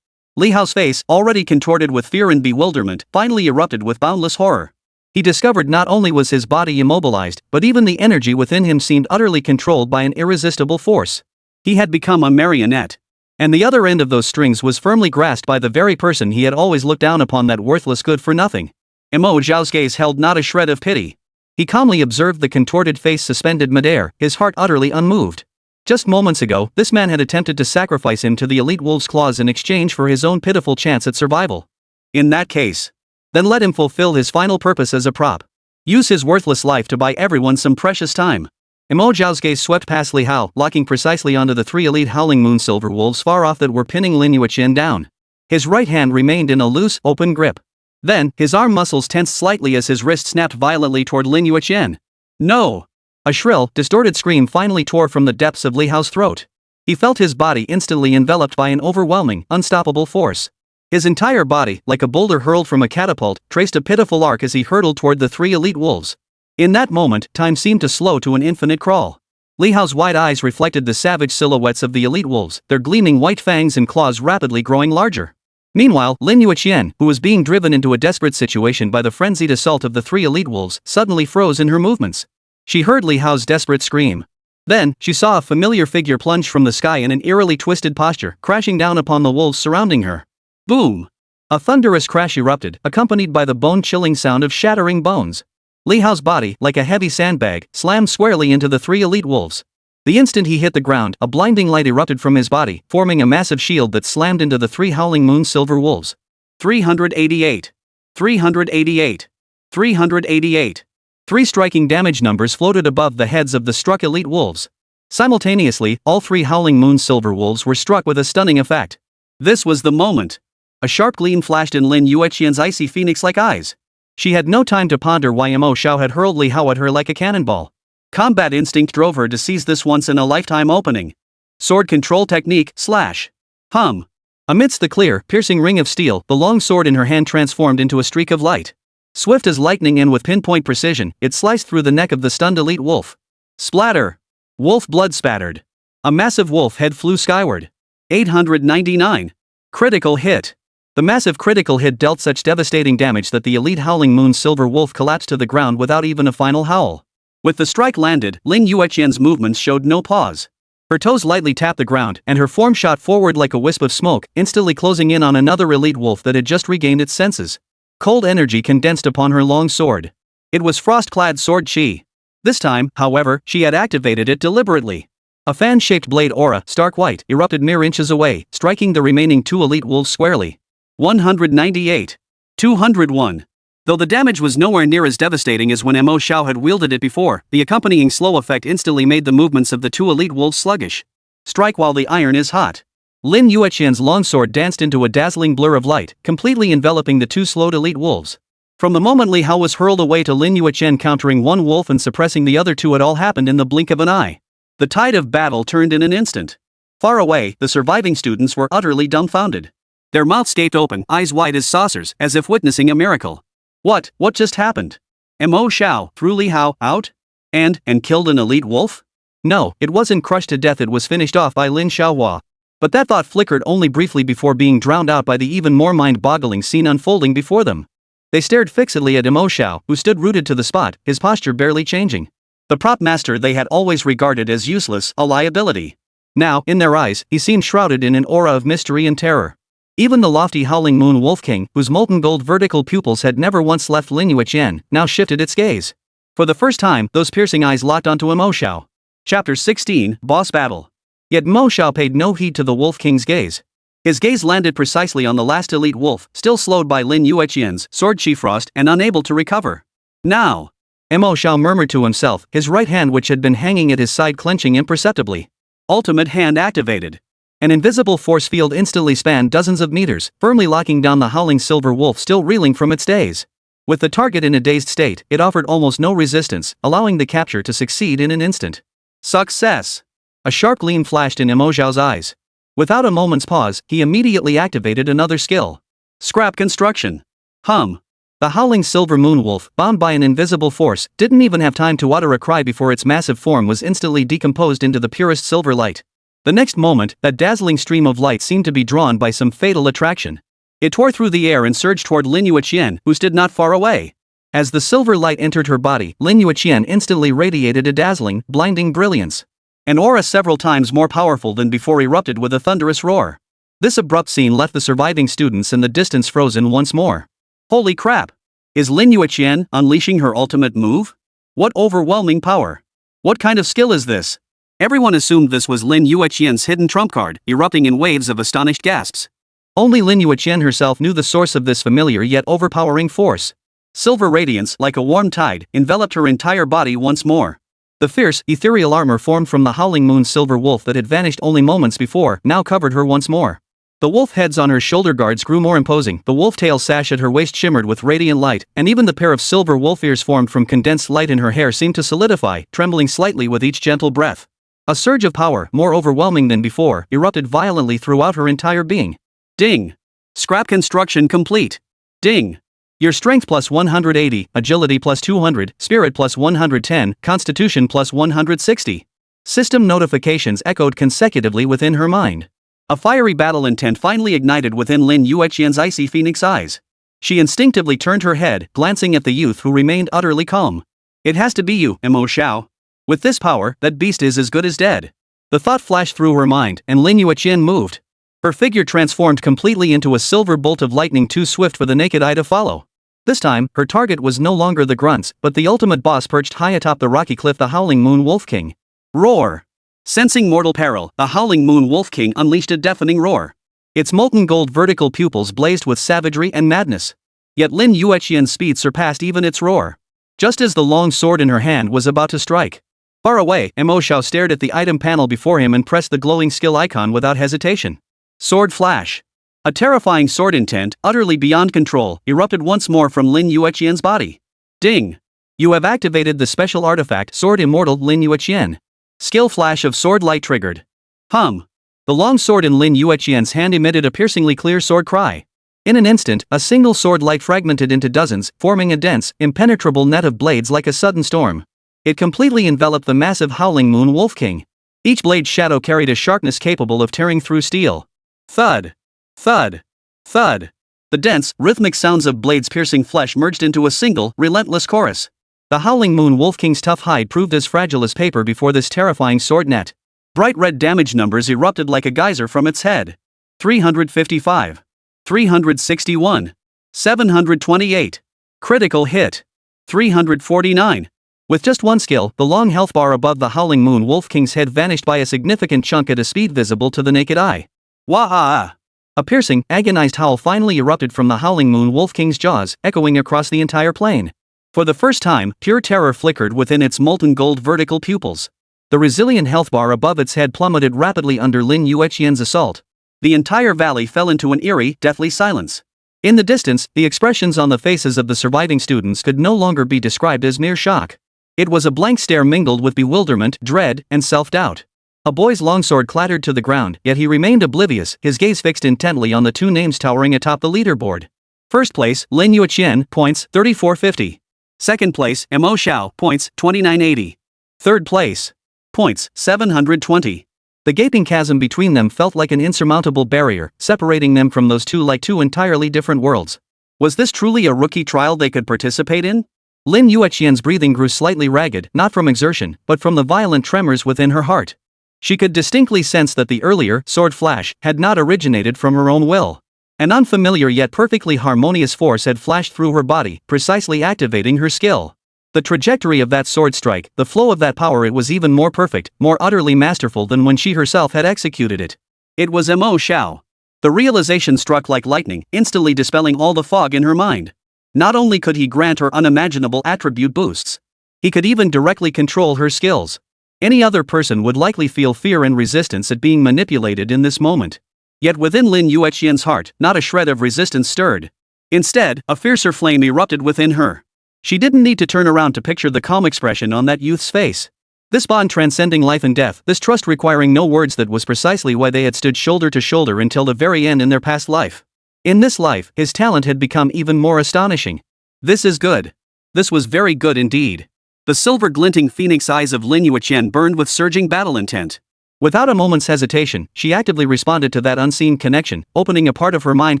Li Hao's face, already contorted with fear and bewilderment, finally erupted with boundless horror. He discovered not only was his body immobilized, but even the energy within him seemed utterly controlled by an irresistible force. He had become a marionette. And the other end of those strings was firmly grasped by the very person he had always looked down upon, that worthless good-for-nothing. Mo Xiao's gaze held not a shred of pity. He calmly observed the contorted face suspended midair, his heart utterly unmoved. Just moments ago, this man had attempted to sacrifice him to the elite wolf's claws in exchange for his own pitiful chance at survival. In that case, then let him fulfill his final purpose as a prop. Use his worthless life to buy everyone some precious time. Mo Xiao's gaze swept past Li Hao, locking precisely onto the 3 elite howling moon silver wolves far off that were pinning Lin Yueqian down. His right hand remained in a loose, open grip. Then, his arm muscles tensed slightly as his wrist snapped violently toward Lin Yueqian. No! A shrill, distorted scream finally tore from the depths of Li Hao's throat. He felt his body instantly enveloped by an overwhelming, unstoppable force. His entire body, like a boulder hurled from a catapult, traced a pitiful arc as he hurtled toward the 3 elite wolves. In that moment, time seemed to slow to an infinite crawl. Li Hao's wide eyes reflected the savage silhouettes of the elite wolves, their gleaming white fangs and claws rapidly growing larger. Meanwhile, Lin Yueqian, who was being driven into a desperate situation by the frenzied assault of the 3 elite wolves, suddenly froze in her movements. She heard Li Hao's desperate scream. Then, she saw a familiar figure plunge from the sky in an eerily twisted posture, crashing down upon the wolves surrounding her. Boom! A thunderous crash erupted, accompanied by the bone-chilling sound of shattering bones. Li Hao's body, like a heavy sandbag, slammed squarely into the 3 elite wolves. The instant he hit the ground, a blinding light erupted from his body, forming a massive shield that slammed into the 3 howling moon silver wolves. 388. 388. 388. 3 striking damage numbers floated above the heads of the struck elite wolves. Simultaneously, all 3 howling moon silver wolves were struck with a stunning effect. This was the moment. A sharp gleam flashed in Lin Yueqian's icy phoenix-like eyes. She had no time to ponder why Mo Xiao had hurled Li Hao at her like a cannonball. Combat instinct drove her to seize this once-in-a-lifetime opening. Sword control technique, slash. Hum. Amidst the clear, piercing ring of steel, the long sword in her hand transformed into a streak of light. Swift as lightning and with pinpoint precision, it sliced through the neck of the stunned elite wolf. Splatter. Wolf blood spattered. A massive wolf head flew skyward. 899. Critical hit. The massive critical hit dealt such devastating damage that the elite howling moon silver wolf collapsed to the ground without even a final howl. With the strike landed, Lin Yueqian's movements showed no pause. Her toes lightly tapped the ground, and her form shot forward like a wisp of smoke, instantly closing in on another elite wolf that had just regained its senses. Cold energy condensed upon her long sword. It was frost-clad sword chi. This time, however, she had activated it deliberately. A fan-shaped blade aura, stark white, erupted mere inches away, striking the remaining 2 elite wolves squarely. 198. 201. Though the damage was nowhere near as devastating as when Mo Xiao had wielded it before, the accompanying slow effect instantly made the movements of the 2 elite wolves sluggish. Strike while the iron is hot. Lin Yueqian's longsword danced into a dazzling blur of light, completely enveloping the 2 slowed elite wolves. From the moment Li Hao was hurled away to Lin Yueqian countering 1 wolf and suppressing the other 2, it all happened in the blink of an eye. The tide of battle turned in an instant. Far away, the surviving students were utterly dumbfounded. Their mouths gaped open, eyes wide as saucers, as if witnessing a miracle. What just happened? Mo Xiao threw Li Hao out? And killed an elite wolf? No, it wasn't crushed to death, it was finished off by Lin Xiaohua. But that thought flickered only briefly before being drowned out by the even more mind-boggling scene unfolding before them. They stared fixedly at Mo Xiao, who stood rooted to the spot, his posture barely changing. The prop master they had always regarded as useless, a liability. Now, in their eyes, he seemed shrouded in an aura of mystery and terror. Even the lofty howling moon wolf king, whose molten gold vertical pupils had never once left Lin Yueqian, now shifted its gaze. For the first time, those piercing eyes locked onto Mo Xiao. Chapter 16, Boss Battle. Yet Mo Xiao paid no heed to the wolf king's gaze. His gaze landed precisely on the last elite wolf, still slowed by Lin Yueqian's sword chi frost and unable to recover. Now! Mo Xiao murmured to himself, his right hand which had been hanging at his side clenching imperceptibly. Ultimate hand activated. An invisible force field instantly spanned dozens of meters, firmly locking down the howling silver wolf still reeling from its daze. With the target in a dazed state, it offered almost no resistance, allowing the capture to succeed in an instant. Success! A sharp gleam flashed in Mo Xiao's eyes. Without a moment's pause, he immediately activated another skill. Scrap construction. The howling silver moon wolf, bound by an invisible force, didn't even have time to utter a cry before its massive form was instantly decomposed into the purest silver light. The next moment, that dazzling stream of light seemed to be drawn by some fatal attraction. It tore through the air and surged toward Lin Yueqian, who stood not far away. As the silver light entered her body, Lin Yueqian instantly radiated a dazzling, blinding brilliance. An aura several times more powerful than before erupted with a thunderous roar. This abrupt scene left the surviving students in the distance frozen once more. Holy crap! Is Lin Yueqian unleashing her ultimate move? What overwhelming power! What kind of skill is this? Everyone assumed this was Lin Yueqian's hidden trump card, erupting in waves of astonished gasps. Only Lin Yueqian herself knew the source of this familiar yet overpowering force. Silver radiance, like a warm tide, enveloped her entire body once more. The fierce, ethereal armor formed from the howling moon silver wolf that had vanished only moments before now covered her once more. The wolf heads on her shoulder guards grew more imposing, the wolf tail sash at her waist shimmered with radiant light, and even the pair of silver wolf ears formed from condensed light in her hair seemed to solidify, trembling slightly with each gentle breath. A surge of power, more overwhelming than before, erupted violently throughout her entire being. Ding! Scrap construction complete. Ding! Your strength plus 180, agility plus 200, spirit plus 110, constitution plus 160. System notifications echoed consecutively within her mind. A fiery battle intent finally ignited within Lin Yueqian's icy phoenix eyes. She instinctively turned her head, glancing at the youth who remained utterly calm. It has to be you, Mo Xiao. With this power, that beast is as good as dead. The thought flashed through her mind, and Lin Yueqian moved. Her figure transformed completely into a silver bolt of lightning too swift for the naked eye to follow. This time, her target was no longer the grunts, but the ultimate boss perched high atop the rocky cliff, the howling moon wolf king. Roar! Sensing mortal peril, the howling moon wolf king unleashed a deafening roar. Its molten gold vertical pupils blazed with savagery and madness. Yet Lin Yueqian's speed surpassed even its roar. Just as the long sword in her hand was about to strike. Far away, Mo Xiao stared at the item panel before him and pressed the glowing skill icon without hesitation. Sword flash. A terrifying sword intent, utterly beyond control, erupted once more from Lin Yueqian's body. Ding! You have activated the special artifact Sword Immortal Lin Yueqian. Skill flash of sword light triggered. The long sword in Lin Yueqian's hand emitted a piercingly clear sword cry. In an instant, a single sword light fragmented into dozens, forming a dense, impenetrable net of blades like a sudden storm. It completely enveloped the massive howling moon wolf king. Each blade's shadow carried a sharpness capable of tearing through steel. Thud! Thud! Thud! The dense, rhythmic sounds of blades piercing flesh merged into a single, relentless chorus. The howling moon wolf king's tough hide proved as fragile as paper before this terrifying sword net. Bright red damage numbers erupted like a geyser from its head. 355. 361. 728. Critical hit. 349. With just one skill, the long health bar above the howling moon wolf king's head vanished by a significant chunk at a speed visible to the naked eye. Wah-ah! A piercing, agonized howl finally erupted from the howling moon wolf king's jaws, echoing across the entire plane. For the first time, pure terror flickered within its molten gold vertical pupils. The resilient health bar above its head plummeted rapidly under Lin Yueqian's assault. The entire valley fell into an eerie, deathly silence. In the distance, the expressions on the faces of the surviving students could no longer be described as mere shock. It was a blank stare mingled with bewilderment, dread, and self-doubt. A boy's longsword clattered to the ground, yet he remained oblivious, his gaze fixed intently on the two names towering atop the leaderboard. First place, Lin Yueqian, points, 3450. Second place, Mo Xiao, points, 2980. Third place, points, 720. The gaping chasm between them felt like an insurmountable barrier, separating them from those two like two entirely different worlds. Was this truly a rookie trial they could participate in? Lin Yueqian's breathing grew slightly ragged, not from exertion, but from the violent tremors within her heart. She could distinctly sense that the earlier sword flash had not originated from her own will. An unfamiliar yet perfectly harmonious force had flashed through her body, precisely activating her skill. The trajectory of that sword strike, the flow of that power, it was even more perfect, more utterly masterful than when she herself had executed it. It was Mo Xiao. The realization struck like lightning, instantly dispelling all the fog in her mind. Not only could he grant her unimaginable attribute boosts, he could even directly control her skills. Any other person would likely feel fear and resistance at being manipulated in this moment. Yet within Lin Yueqian's heart, not a shred of resistance stirred. Instead, a fiercer flame erupted within her. She didn't need to turn around to picture the calm expression on that youth's face. This bond transcending life and death, this trust requiring no words, that was precisely why they had stood shoulder to shoulder until the very end in their past life. In this life, his talent had become even more astonishing. This is good. This was very good indeed. The silver glinting phoenix eyes of Lin Yueqian burned with surging battle intent. Without a moment's hesitation, she actively responded to that unseen connection, opening a part of her mind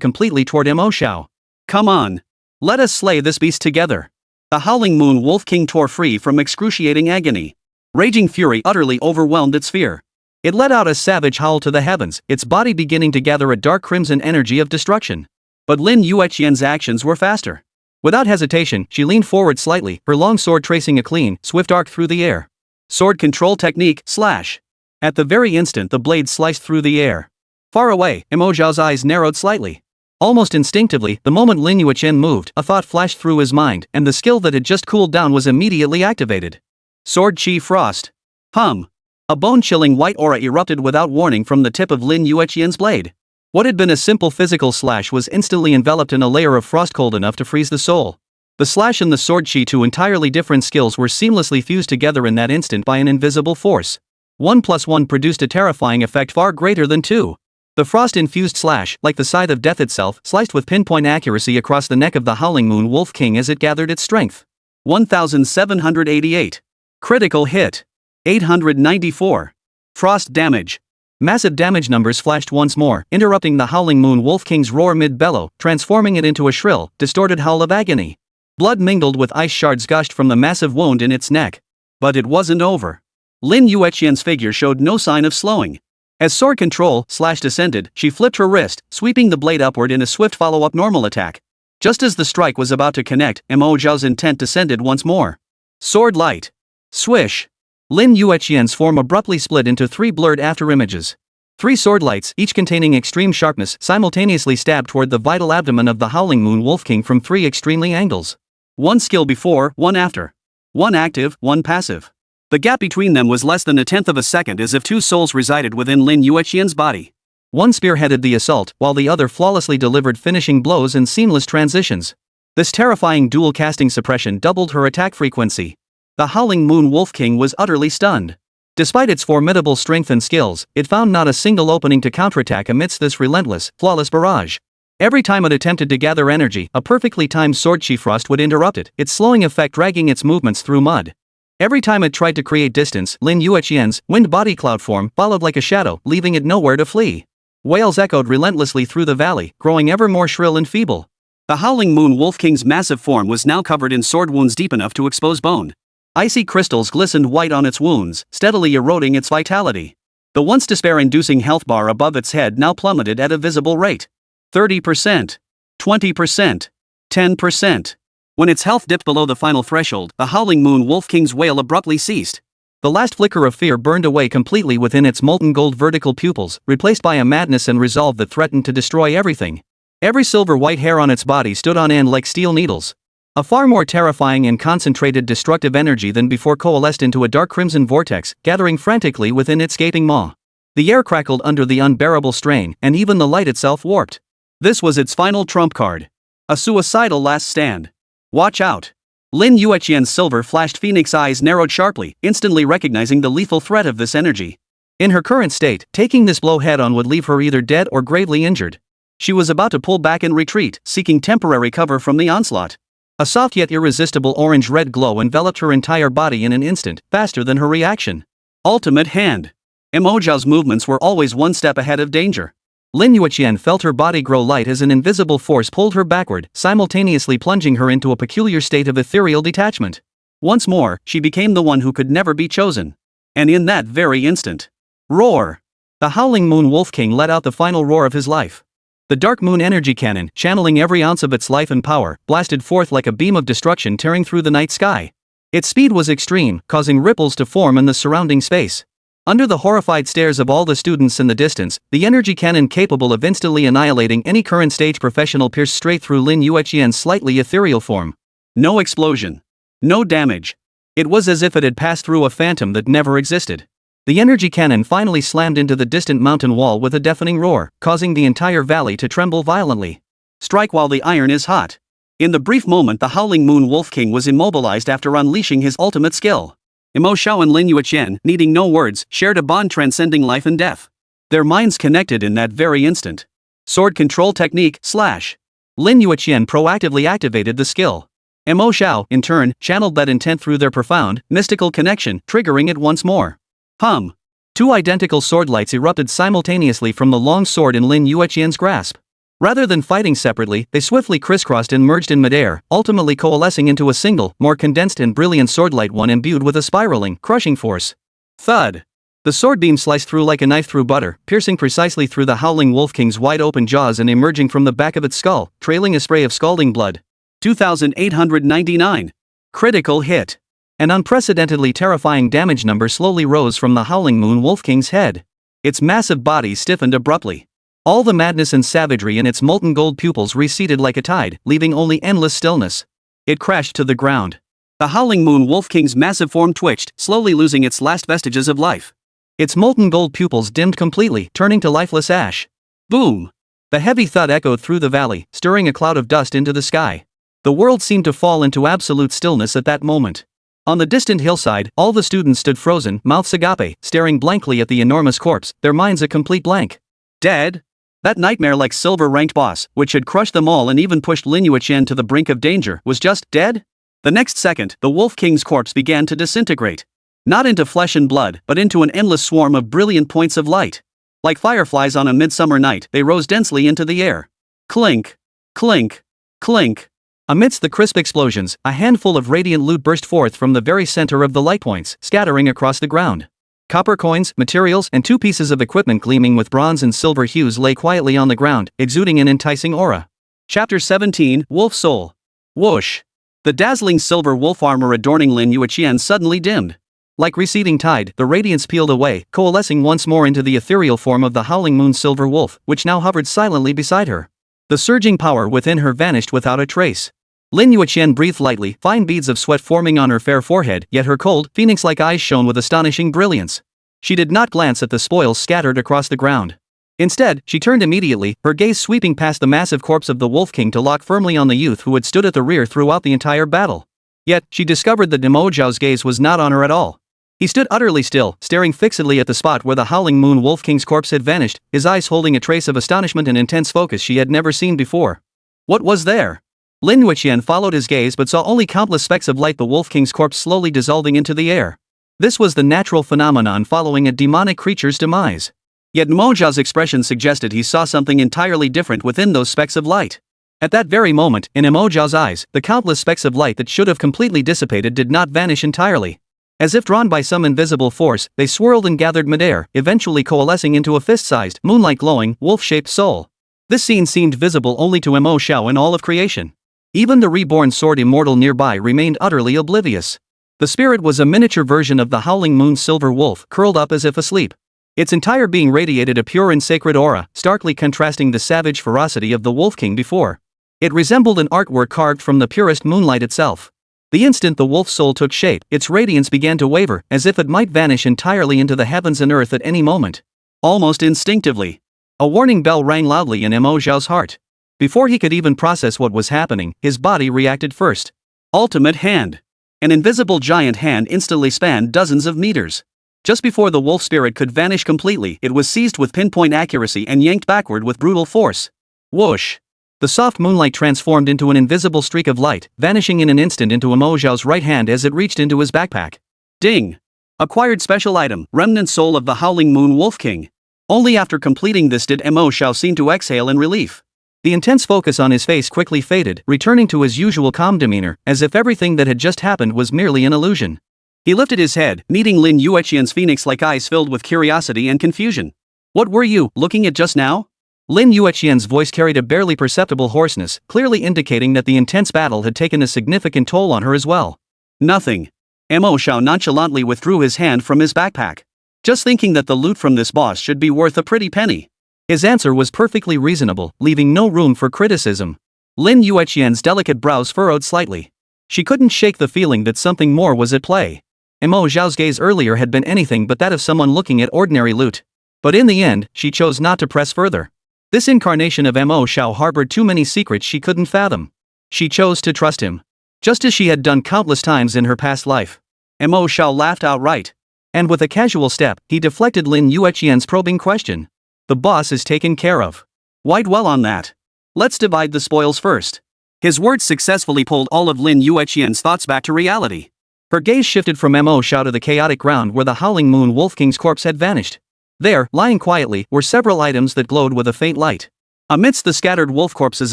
completely toward Mo Xiao. Come on. Let us slay this beast together. The howling moon wolf king tore free from excruciating agony. Raging fury utterly overwhelmed its fear. It let out a savage howl to the heavens, its body beginning to gather a dark crimson energy of destruction. But Lin Yueqian's actions were faster. Without hesitation, she leaned forward slightly, her long sword tracing a clean, swift arc through the air. Sword control technique, slash. At the very instant the blade sliced through the air. Far away, Mo Xiao's eyes narrowed slightly. Almost instinctively, the moment Lin Yueqian moved, a thought flashed through his mind, and the skill that had just cooled down was immediately activated. Sword Chi Frost. Hum. A bone-chilling white aura erupted without warning from the tip of Lin Yueqian's blade. What had been a simple physical slash was instantly enveloped in a layer of frost cold enough to freeze the soul. The slash and the sword chi, two entirely different skills, were seamlessly fused together in that instant by an invisible force. 1 + 1 produced a terrifying effect far greater than 2. The frost-infused slash, like the scythe of death itself, sliced with pinpoint accuracy across the neck of the Howling Moon Wolf King as it gathered its strength. 1788. Critical hit. 894. Frost damage. Massive damage numbers flashed once more, interrupting the Howling Moon Wolf King's roar mid-bellow, transforming it into a shrill, distorted howl of agony. Blood mingled with ice shards gushed from the massive wound in its neck. But it wasn't over. Lin Yueqian's figure showed no sign of slowing. As sword control slash descended, she flipped her wrist, sweeping the blade upward in a swift follow-up normal attack. Just as the strike was about to connect, Mo Xiao's intent descended once more. Sword light. Swish. Lin Yueqian's form abruptly split into 3 blurred afterimages. 3 sword lights, each containing extreme sharpness, simultaneously stabbed toward the vital abdomen of the Howling Moon Wolf King from 3 extremely angles. 1 skill before, 1 after. 1 active, 1 passive. The gap between them was less than a tenth of a second, as if 2 souls resided within Lin Yueqian's body. One spearheaded the assault, while the other flawlessly delivered finishing blows and seamless transitions. This terrifying dual casting suppression doubled her attack frequency. The Howling Moon Wolf King was utterly stunned. Despite its formidable strength and skills, it found not a single opening to counterattack amidst this relentless, flawless barrage. Every time it attempted to gather energy, a perfectly timed sword chi frost would interrupt it, its slowing effect dragging its movements through mud. Every time it tried to create distance, Lin Yueqian's wind body cloud form followed like a shadow, leaving it nowhere to flee. Wails echoed relentlessly through the valley, growing ever more shrill and feeble. The Howling Moon Wolf King's massive form was now covered in sword wounds deep enough to expose bone. Icy crystals glistened white on its wounds, steadily eroding its vitality. The once despair-inducing health bar above its head now plummeted at a visible rate. 30%. 20%. 10%. When its health dipped below the final threshold, the Howling Moon Wolf King's wail abruptly ceased. The last flicker of fear burned away completely within its molten gold vertical pupils, replaced by a madness and resolve that threatened to destroy everything. Every silver white hair on its body stood on end like steel needles. A far more terrifying and concentrated destructive energy than before coalesced into a dark crimson vortex, gathering frantically within its gaping maw. The air crackled under the unbearable strain, and even the light itself warped. This was its final trump card. A suicidal last stand. Watch out. Lin Yueqian's silver flashed phoenix eyes narrowed sharply, instantly recognizing the lethal threat of this energy. In her current state, taking this blow head-on would leave her either dead or gravely injured. She was about to pull back and retreat, seeking temporary cover from the onslaught. A soft yet irresistible orange-red glow enveloped her entire body in an instant, faster than her reaction. Ultimate hand. Mo Xiao's movements were always one step ahead of danger. Lin Yueqian felt her body grow light as an invisible force pulled her backward, simultaneously plunging her into a peculiar state of ethereal detachment. Once more, she became the one who could never be chosen. And in that very instant. Roar! The Howling Moon Wolf King let out the final roar of his life. The Dark Moon Energy Cannon, channeling every ounce of its life and power, blasted forth like a beam of destruction tearing through the night sky. Its speed was extreme, causing ripples to form in the surrounding space. Under the horrified stares of all the students in the distance, the energy cannon capable of instantly annihilating any current stage professional pierced straight through Lin Yueqian's slightly ethereal form. No explosion. No damage. It was as if it had passed through a phantom that never existed. The energy cannon finally slammed into the distant mountain wall with a deafening roar, causing the entire valley to tremble violently. Strike while the iron is hot. In the brief moment the Howling Moon Wolf King was immobilized after unleashing his ultimate skill. Mo Xiao and Lin Yueqian, needing no words, shared a bond transcending life and death. Their minds connected in that very instant. Sword control technique, / Lin Yueqian proactively activated the skill. Mo Xiao, in turn, channeled that intent through their profound, mystical connection, triggering it once more. Hum. Two identical sword lights erupted simultaneously from the long sword in Lin Yueqian's grasp. Rather than fighting separately, they swiftly crisscrossed and merged in midair, ultimately coalescing into a single, more condensed and brilliant swordlight, one imbued with a spiraling, crushing force. Thud! The sword beam sliced through like a knife through butter, piercing precisely through the Howling Wolf King's wide-open jaws and emerging from the back of its skull, trailing a spray of scalding blood. 2,899. Critical hit. An unprecedentedly terrifying damage number slowly rose from the Howling Moon Wolf King's head. Its massive body stiffened abruptly. All the madness and savagery in its molten gold pupils receded like a tide, leaving only endless stillness. It crashed to the ground. The Howling Moon Wolf King's massive form twitched, slowly losing its last vestiges of life. Its molten gold pupils dimmed completely, turning to lifeless ash. Boom! The heavy thud echoed through the valley, stirring a cloud of dust into the sky. The world seemed to fall into absolute stillness at that moment. On the distant hillside, all the students stood frozen, mouths agape, staring blankly at the enormous corpse, their minds a complete blank. Dead? That nightmare-like silver-ranked boss, which had crushed them all and even pushed Lin Yueqian to the brink of danger, was just dead? The next second, the Wolf King's corpse began to disintegrate. Not into flesh and blood, but into an endless swarm of brilliant points of light. Like fireflies on a midsummer night, they rose densely into the air. Clink! Clink! Clink! Amidst the crisp explosions, a handful of radiant loot burst forth from the very center of the light points, scattering across the ground. Copper coins, materials, and 2 pieces of equipment gleaming with bronze and silver hues lay quietly on the ground, exuding an enticing aura. Chapter 17, Wolf Soul. Whoosh! The dazzling silver wolf armor adorning Lin Yueqian suddenly dimmed. Like receding tide, the radiance peeled away, coalescing once more into the ethereal form of the Howling Moon Silver Wolf, which now hovered silently beside her. The surging power within her vanished without a trace. Lin Yueqian breathed lightly, fine beads of sweat forming on her fair forehead, yet her cold, phoenix-like eyes shone with astonishing brilliance. She did not glance at the spoils scattered across the ground. Instead, she turned immediately, her gaze sweeping past the massive corpse of the Wolf King to lock firmly on the youth who had stood at the rear throughout the entire battle. Yet, she discovered that Mo Xiao's gaze was not on her at all. He stood utterly still, staring fixedly at the spot where the Howling Moon Wolf King's corpse had vanished, his eyes holding a trace of astonishment and intense focus she had never seen before. What was there? Lin Yueqian followed his gaze but saw only countless specks of light, the Wolf King's corpse slowly dissolving into the air. This was the natural phenomenon following a demonic creature's demise. Yet Mo Xiao's expression suggested he saw something entirely different within those specks of light. At that very moment, in Mo Xiao's eyes, the countless specks of light that should have completely dissipated did not vanish entirely. As if drawn by some invisible force, they swirled and gathered midair, eventually coalescing into a fist-sized, moonlight-glowing, wolf-shaped soul. This scene seemed visible only to Mo Xiao in all of creation. Even the reborn Sword Immortal nearby remained utterly oblivious. The spirit was a miniature version of the Howling Moon Silver Wolf, curled up as if asleep. Its entire being radiated a pure and sacred aura, starkly contrasting the savage ferocity of the Wolf King before. It resembled an artwork carved from the purest moonlight itself. The instant the wolf's soul took shape, its radiance began to waver, as if it might vanish entirely into the heavens and earth at any moment. Almost instinctively, a warning bell rang loudly in Mo Xiao's heart. Before he could even process what was happening, his body reacted first. Ultimate Hand. An invisible giant hand instantly spanned dozens of meters. Just before the wolf spirit could vanish completely, it was seized with pinpoint accuracy and yanked backward with brutal force. Whoosh! The soft moonlight transformed into an invisible streak of light, vanishing in an instant into Mo Xiao's right hand as it reached into his backpack. Ding! Acquired special item, remnant soul of the Howling Moon Wolf King. Only after completing this did Mo Xiao seem to exhale in relief. The intense focus on his face quickly faded, returning to his usual calm demeanor, as if everything that had just happened was merely an illusion. He lifted his head, meeting Lin Yueqian's phoenix-like eyes filled with curiosity and confusion. What were you looking at just now? Lin Yueqian's voice carried a barely perceptible hoarseness, clearly indicating that the intense battle had taken a significant toll on her as well. Nothing. Mo Xiao nonchalantly withdrew his hand from his backpack. Just thinking that the loot from this boss should be worth a pretty penny. His answer was perfectly reasonable, leaving no room for criticism. Lin Yueqian's delicate brows furrowed slightly. She couldn't shake the feeling that something more was at play. Mo Xiao's gaze earlier had been anything but that of someone looking at ordinary loot. But in the end, she chose not to press further. This incarnation of Mo Xiao harbored too many secrets she couldn't fathom. She chose to trust him. Just as she had done countless times in her past life. Mo Xiao laughed outright. And with a casual step, he deflected Lin Yueqian's probing question. The boss is taken care of. Why dwell on that? Let's divide the spoils first. His words successfully pulled all of Lin Yueqian's thoughts back to reality. Her gaze shifted from Mo Xiao to the chaotic ground where the Howling Moon Wolf King's corpse had vanished. There, lying quietly, were several items that glowed with a faint light. Amidst the scattered wolf corpses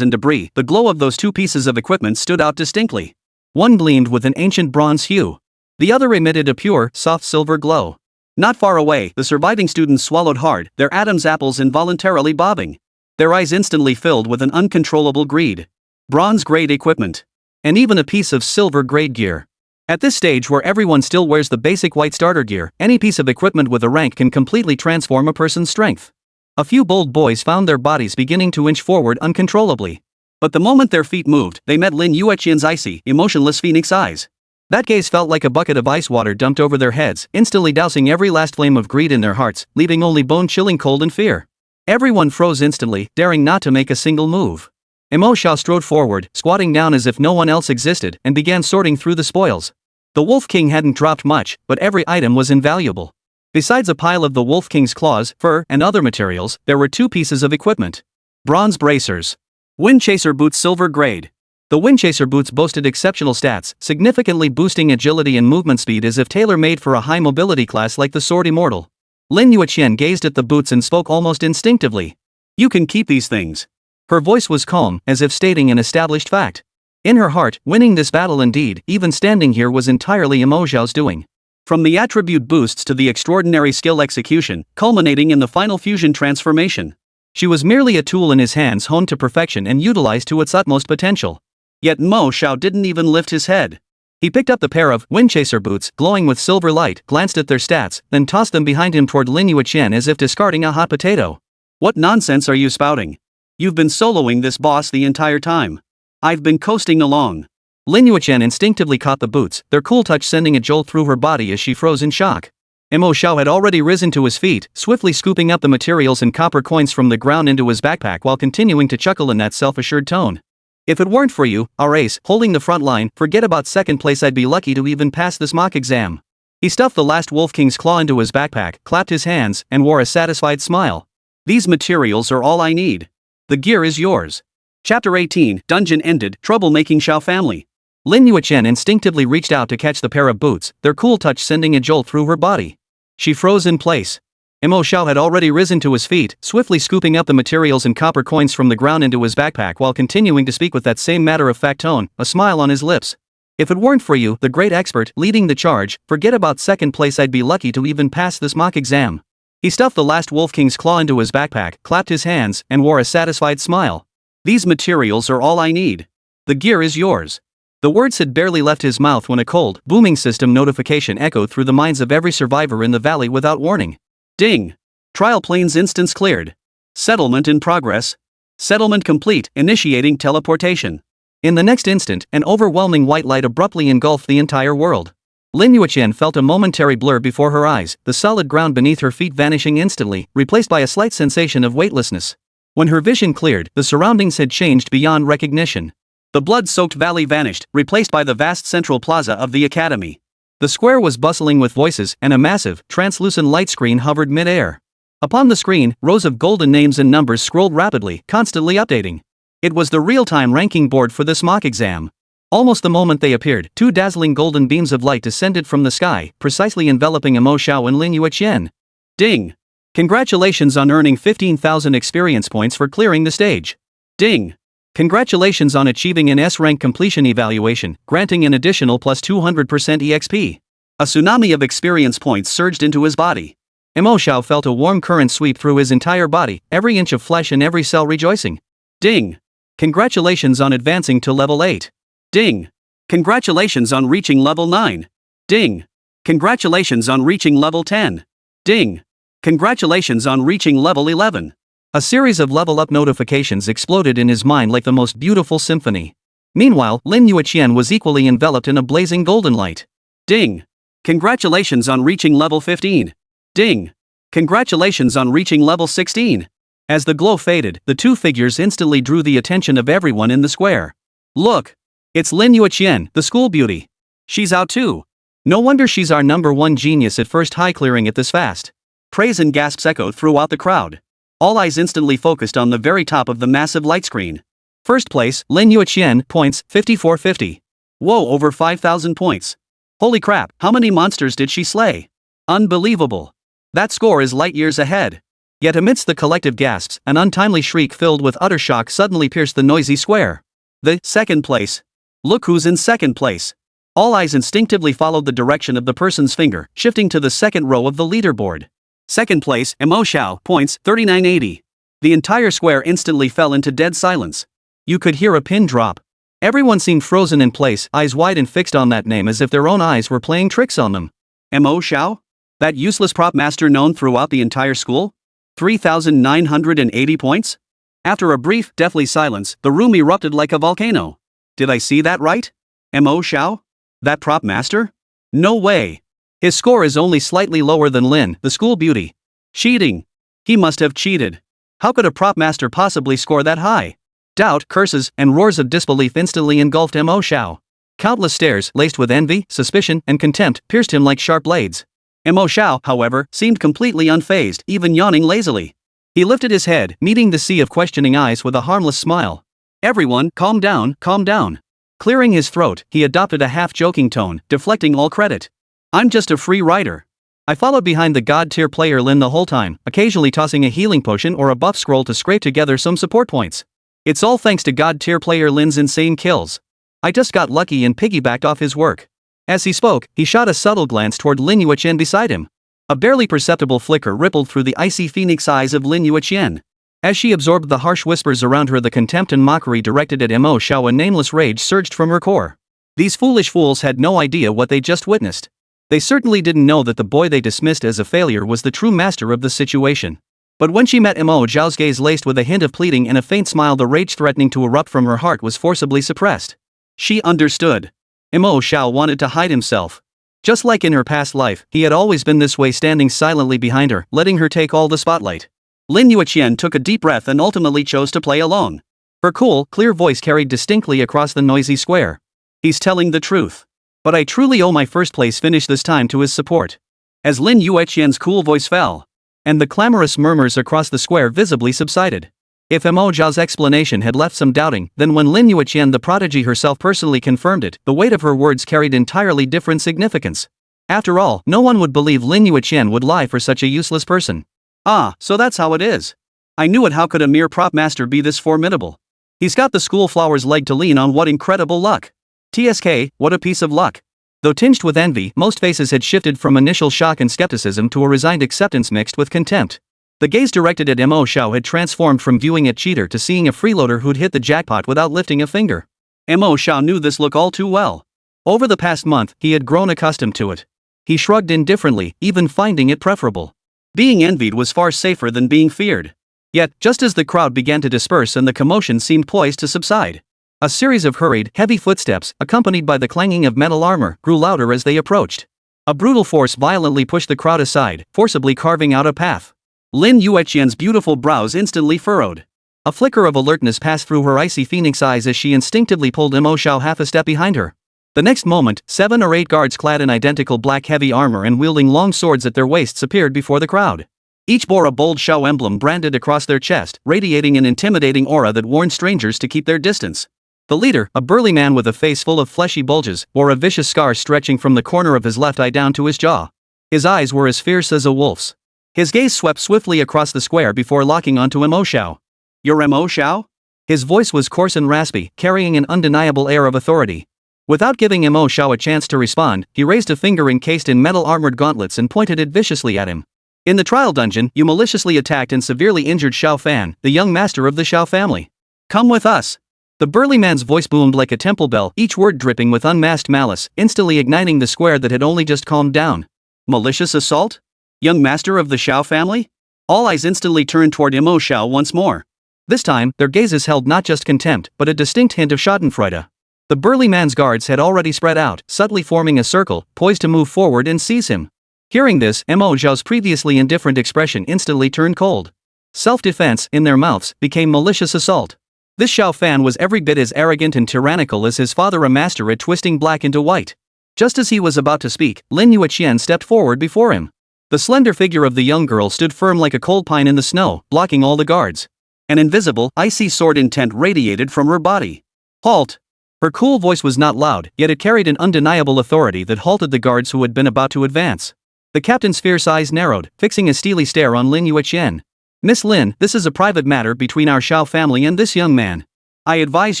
and debris, the glow of those two pieces of equipment stood out distinctly. One gleamed with an ancient bronze hue. The other emitted a pure, soft silver glow. Not far away, the surviving students swallowed hard, their Adam's apples involuntarily bobbing. Their eyes instantly filled with an uncontrollable greed. Bronze-grade equipment. And even a piece of silver-grade gear. At this stage where everyone still wears the basic white starter gear, any piece of equipment with a rank can completely transform a person's strength. A few bold boys found their bodies beginning to inch forward uncontrollably. But the moment their feet moved, they met Lin Yueqian's icy, emotionless phoenix eyes. That gaze felt like a bucket of ice water dumped over their heads, instantly dousing every last flame of greed in their hearts, leaving only bone-chilling cold and fear. Everyone froze instantly, daring not to make a single move. Mo Xiao strode forward, squatting down as if no one else existed, and began sorting through the spoils. The Wolf King hadn't dropped much, but every item was invaluable. Besides a pile of the Wolf King's claws, fur, and other materials, there were two pieces of equipment. Bronze bracers. Windchaser boots silver grade. The Windchaser boots boasted exceptional stats, significantly boosting agility and movement speed as if tailor-made for a high mobility class like the Sword Immortal. Lin Yueqian gazed at the boots and spoke almost instinctively. You can keep these things. Her voice was calm, as if stating an established fact. In her heart, winning this battle indeed, even standing here, was entirely Mo Xiao's doing. From the attribute boosts to the extraordinary skill execution, culminating in the final fusion transformation. She was merely a tool in his hands honed to perfection and utilized to its utmost potential. Yet Mo Xiao didn't even lift his head. He picked up the pair of Windchaser boots, glowing with silver light, glanced at their stats, then tossed them behind him toward Lin Yueqian as if discarding a hot potato. What nonsense are you spouting? You've been soloing this boss the entire time. I've been coasting along. Lin Yueqian instinctively caught the boots, their cool touch sending a jolt through her body as she froze in shock. Mo Xiao had already risen to his feet, swiftly scooping up the materials and copper coins from the ground into his backpack while continuing to chuckle in that self-assured tone. If it weren't for you, our ace, holding the front line, forget about second place, I'd be lucky to even pass this mock exam. He stuffed the last Wolf King's claw into his backpack, clapped his hands, and wore a satisfied smile. These materials are all I need. The gear is yours. Chapter 18, Dungeon ended, Troublemaking Xiao family. Lin Yueqian instinctively reached out to catch the pair of boots, their cool touch sending a jolt through her body. She froze in place. Mo Xiao had already risen to his feet, swiftly scooping up the materials and copper coins from the ground into his backpack while continuing to speak with that same matter-of-fact tone, a smile on his lips. If it weren't for you, the great expert, leading the charge, forget about second place, I'd be lucky to even pass this mock exam. He stuffed the last Wolf King's claw into his backpack, clapped his hands, and wore a satisfied smile. These materials are all I need. The gear is yours. The words had barely left his mouth when a cold, booming system notification echoed through the minds of every survivor in the valley without warning. Ding! Trial planes instance cleared. Settlement in progress. Settlement complete, initiating teleportation. In the next instant, an overwhelming white light abruptly engulfed the entire world. Lin Yueqian felt a momentary blur before her eyes, the solid ground beneath her feet vanishing instantly, replaced by a slight sensation of weightlessness. When her vision cleared, the surroundings had changed beyond recognition. The blood-soaked valley vanished, replaced by the vast central plaza of the academy. The square was bustling with voices, and a massive, translucent light screen hovered mid-air. Upon the screen, rows of golden names and numbers scrolled rapidly, constantly updating. It was the real-time ranking board for this mock exam. Almost the moment they appeared, two dazzling golden beams of light descended from the sky, precisely enveloping Mo Xiao and Lin Yueqian. Ding! Congratulations on earning 15,000 experience points for clearing the stage. Ding! Congratulations on achieving an S-rank completion evaluation, granting an additional plus 200% EXP. A tsunami of experience points surged into his body. Mo Xiao felt a warm current sweep through his entire body, every inch of flesh and every cell rejoicing. Ding! Congratulations on advancing to level 8. Ding! Congratulations on reaching level 9. Ding! Congratulations on reaching level 10. Ding! Congratulations on reaching level 11. A series of level-up notifications exploded in his mind like the most beautiful symphony. Meanwhile, Lin Yueqian was equally enveloped in a blazing golden light. Ding! Congratulations on reaching level 15. Ding! Congratulations on reaching level 16. As the glow faded, the two figures instantly drew the attention of everyone in the square. Look! It's Lin Yueqian, the school beauty. She's out too. No wonder she's our #1 genius at first high clearing it this fast. Praise and gasps echoed throughout the crowd. All eyes instantly focused on the very top of the massive light screen. First place, Lin Yueqian, points, 5450. Whoa, over 5,000 points. Holy crap, how many monsters did she slay? Unbelievable. That score is light years ahead. Yet amidst the collective gasps, an untimely shriek filled with utter shock suddenly pierced the noisy square. The second place. Look who's in second place. All eyes instinctively followed the direction of the person's finger, shifting to the second row of the leaderboard. Second place, Mo Xiao, points, 3980. The entire square instantly fell into dead silence. You could hear a pin drop. Everyone seemed frozen in place, eyes wide and fixed on that name as if their own eyes were playing tricks on them. Mo Xiao? That useless prop master known throughout the entire school? 3,980 points? After a brief, deathly silence, the room erupted like a volcano. Did I see that right? Mo Xiao? That prop master? No way. His score is only slightly lower than Lin, the school beauty. Cheating. He must have cheated. How could a prop master possibly score that high? Doubt, curses, and roars of disbelief instantly engulfed Mo Xiao. Countless stares, laced with envy, suspicion, and contempt, pierced him like sharp blades. Mo Xiao, however, seemed completely unfazed, even yawning lazily. He lifted his head, meeting the sea of questioning eyes with a harmless smile. Everyone, calm down, calm down. Clearing his throat, he adopted a half-joking tone, deflecting all credit. I'm just a free rider. I followed behind the god-tier player Lin the whole time, occasionally tossing a healing potion or a buff scroll to scrape together some support points. It's all thanks to god-tier player Lin's insane kills. I just got lucky and piggybacked off his work. As he spoke, he shot a subtle glance toward Lin Yueqian beside him. A barely perceptible flicker rippled through the icy phoenix eyes of Lin Yueqian. As she absorbed the harsh whispers around her, the contempt and mockery directed at Mo Xiao, a nameless rage surged from her core. These foolish fools had no idea what they just witnessed. They certainly didn't know that the boy they dismissed as a failure was the true master of the situation. But when she met Mo Xiao's gaze laced with a hint of pleading and a faint smile, the rage threatening to erupt from her heart was forcibly suppressed. She understood. Mo Xiao wanted to hide himself. Just like in her past life, he had always been this way, standing silently behind her, letting her take all the spotlight. Lin Yueqian took a deep breath and ultimately chose to play along. Her cool, clear voice carried distinctly across the noisy square. He's telling the truth. But I truly owe my first place finish this time to his support. As Lin Yueqian's cool voice fell, and the clamorous murmurs across the square visibly subsided. If Mo Xiao's explanation had left some doubting, then when Lin Yueqian the prodigy herself personally confirmed it, the weight of her words carried entirely different significance. After all, no one would believe Lin Yueqian would lie for such a useless person. Ah, so that's how it is. I knew it. How could a mere prop master be this formidable? He's got the school flower's leg to lean on. What incredible luck. TSK, what a piece of luck. Though tinged with envy, most faces had shifted from initial shock and skepticism to a resigned acceptance mixed with contempt. The gaze directed at Mo Xiao had transformed from viewing a cheater to seeing a freeloader who'd hit the jackpot without lifting a finger. Mo Xiao knew this look all too well. Over the past month, he had grown accustomed to it. He shrugged indifferently, even finding it preferable. Being envied was far safer than being feared. Yet, just as the crowd began to disperse and the commotion seemed poised to subside, a series of hurried, heavy footsteps, accompanied by the clanging of metal armor, grew louder as they approached. A brutal force violently pushed the crowd aside, forcibly carving out a path. Lin Yueqian's beautiful brows instantly furrowed. A flicker of alertness passed through her icy phoenix eyes as she instinctively pulled Mo Xiao half a step behind her. The next moment, 7 or 8 guards clad in identical black heavy armor and wielding long swords at their waists appeared before the crowd. Each bore a bold Xiao emblem branded across their chest, radiating an intimidating aura that warned strangers to keep their distance. The leader, a burly man with a face full of fleshy bulges, wore a vicious scar stretching from the corner of his left eye down to his jaw. His eyes were as fierce as a wolf's. His gaze swept swiftly across the square before locking onto Mo Xiao. "You're Mo Xiao?" His voice was coarse and raspy, carrying an undeniable air of authority. Without giving Mo Xiao a chance to respond, he raised a finger encased in metal armored gauntlets and pointed it viciously at him. "In the trial dungeon, you maliciously attacked and severely injured Xiao Fan, the young master of the Xiao family. Come with us." The burly man's voice boomed like a temple bell, each word dripping with unmasked malice, instantly igniting the square that had only just calmed down. Malicious assault? Young master of the Xiao family? All eyes instantly turned toward Mo Xiao once more. This time, their gazes held not just contempt, but a distinct hint of schadenfreude. The burly man's guards had already spread out, subtly forming a circle, poised to move forward and seize him. Hearing this, Mo Xiao's previously indifferent expression instantly turned cold. Self-defense, in their mouths, became malicious assault. This Xiao Fan was every bit as arrogant and tyrannical as his father, a master at twisting black into white. Just as he was about to speak, Lin Yueqian stepped forward before him. The slender figure of the young girl stood firm like a cold pine in the snow, blocking all the guards. An invisible, icy sword intent radiated from her body. Halt! Her cool voice was not loud, yet it carried an undeniable authority that halted the guards who had been about to advance. The captain's fierce eyes narrowed, fixing a steely stare on Lin Yueqian. Miss Lin, this is a private matter between our Xiao family and this young man. I advise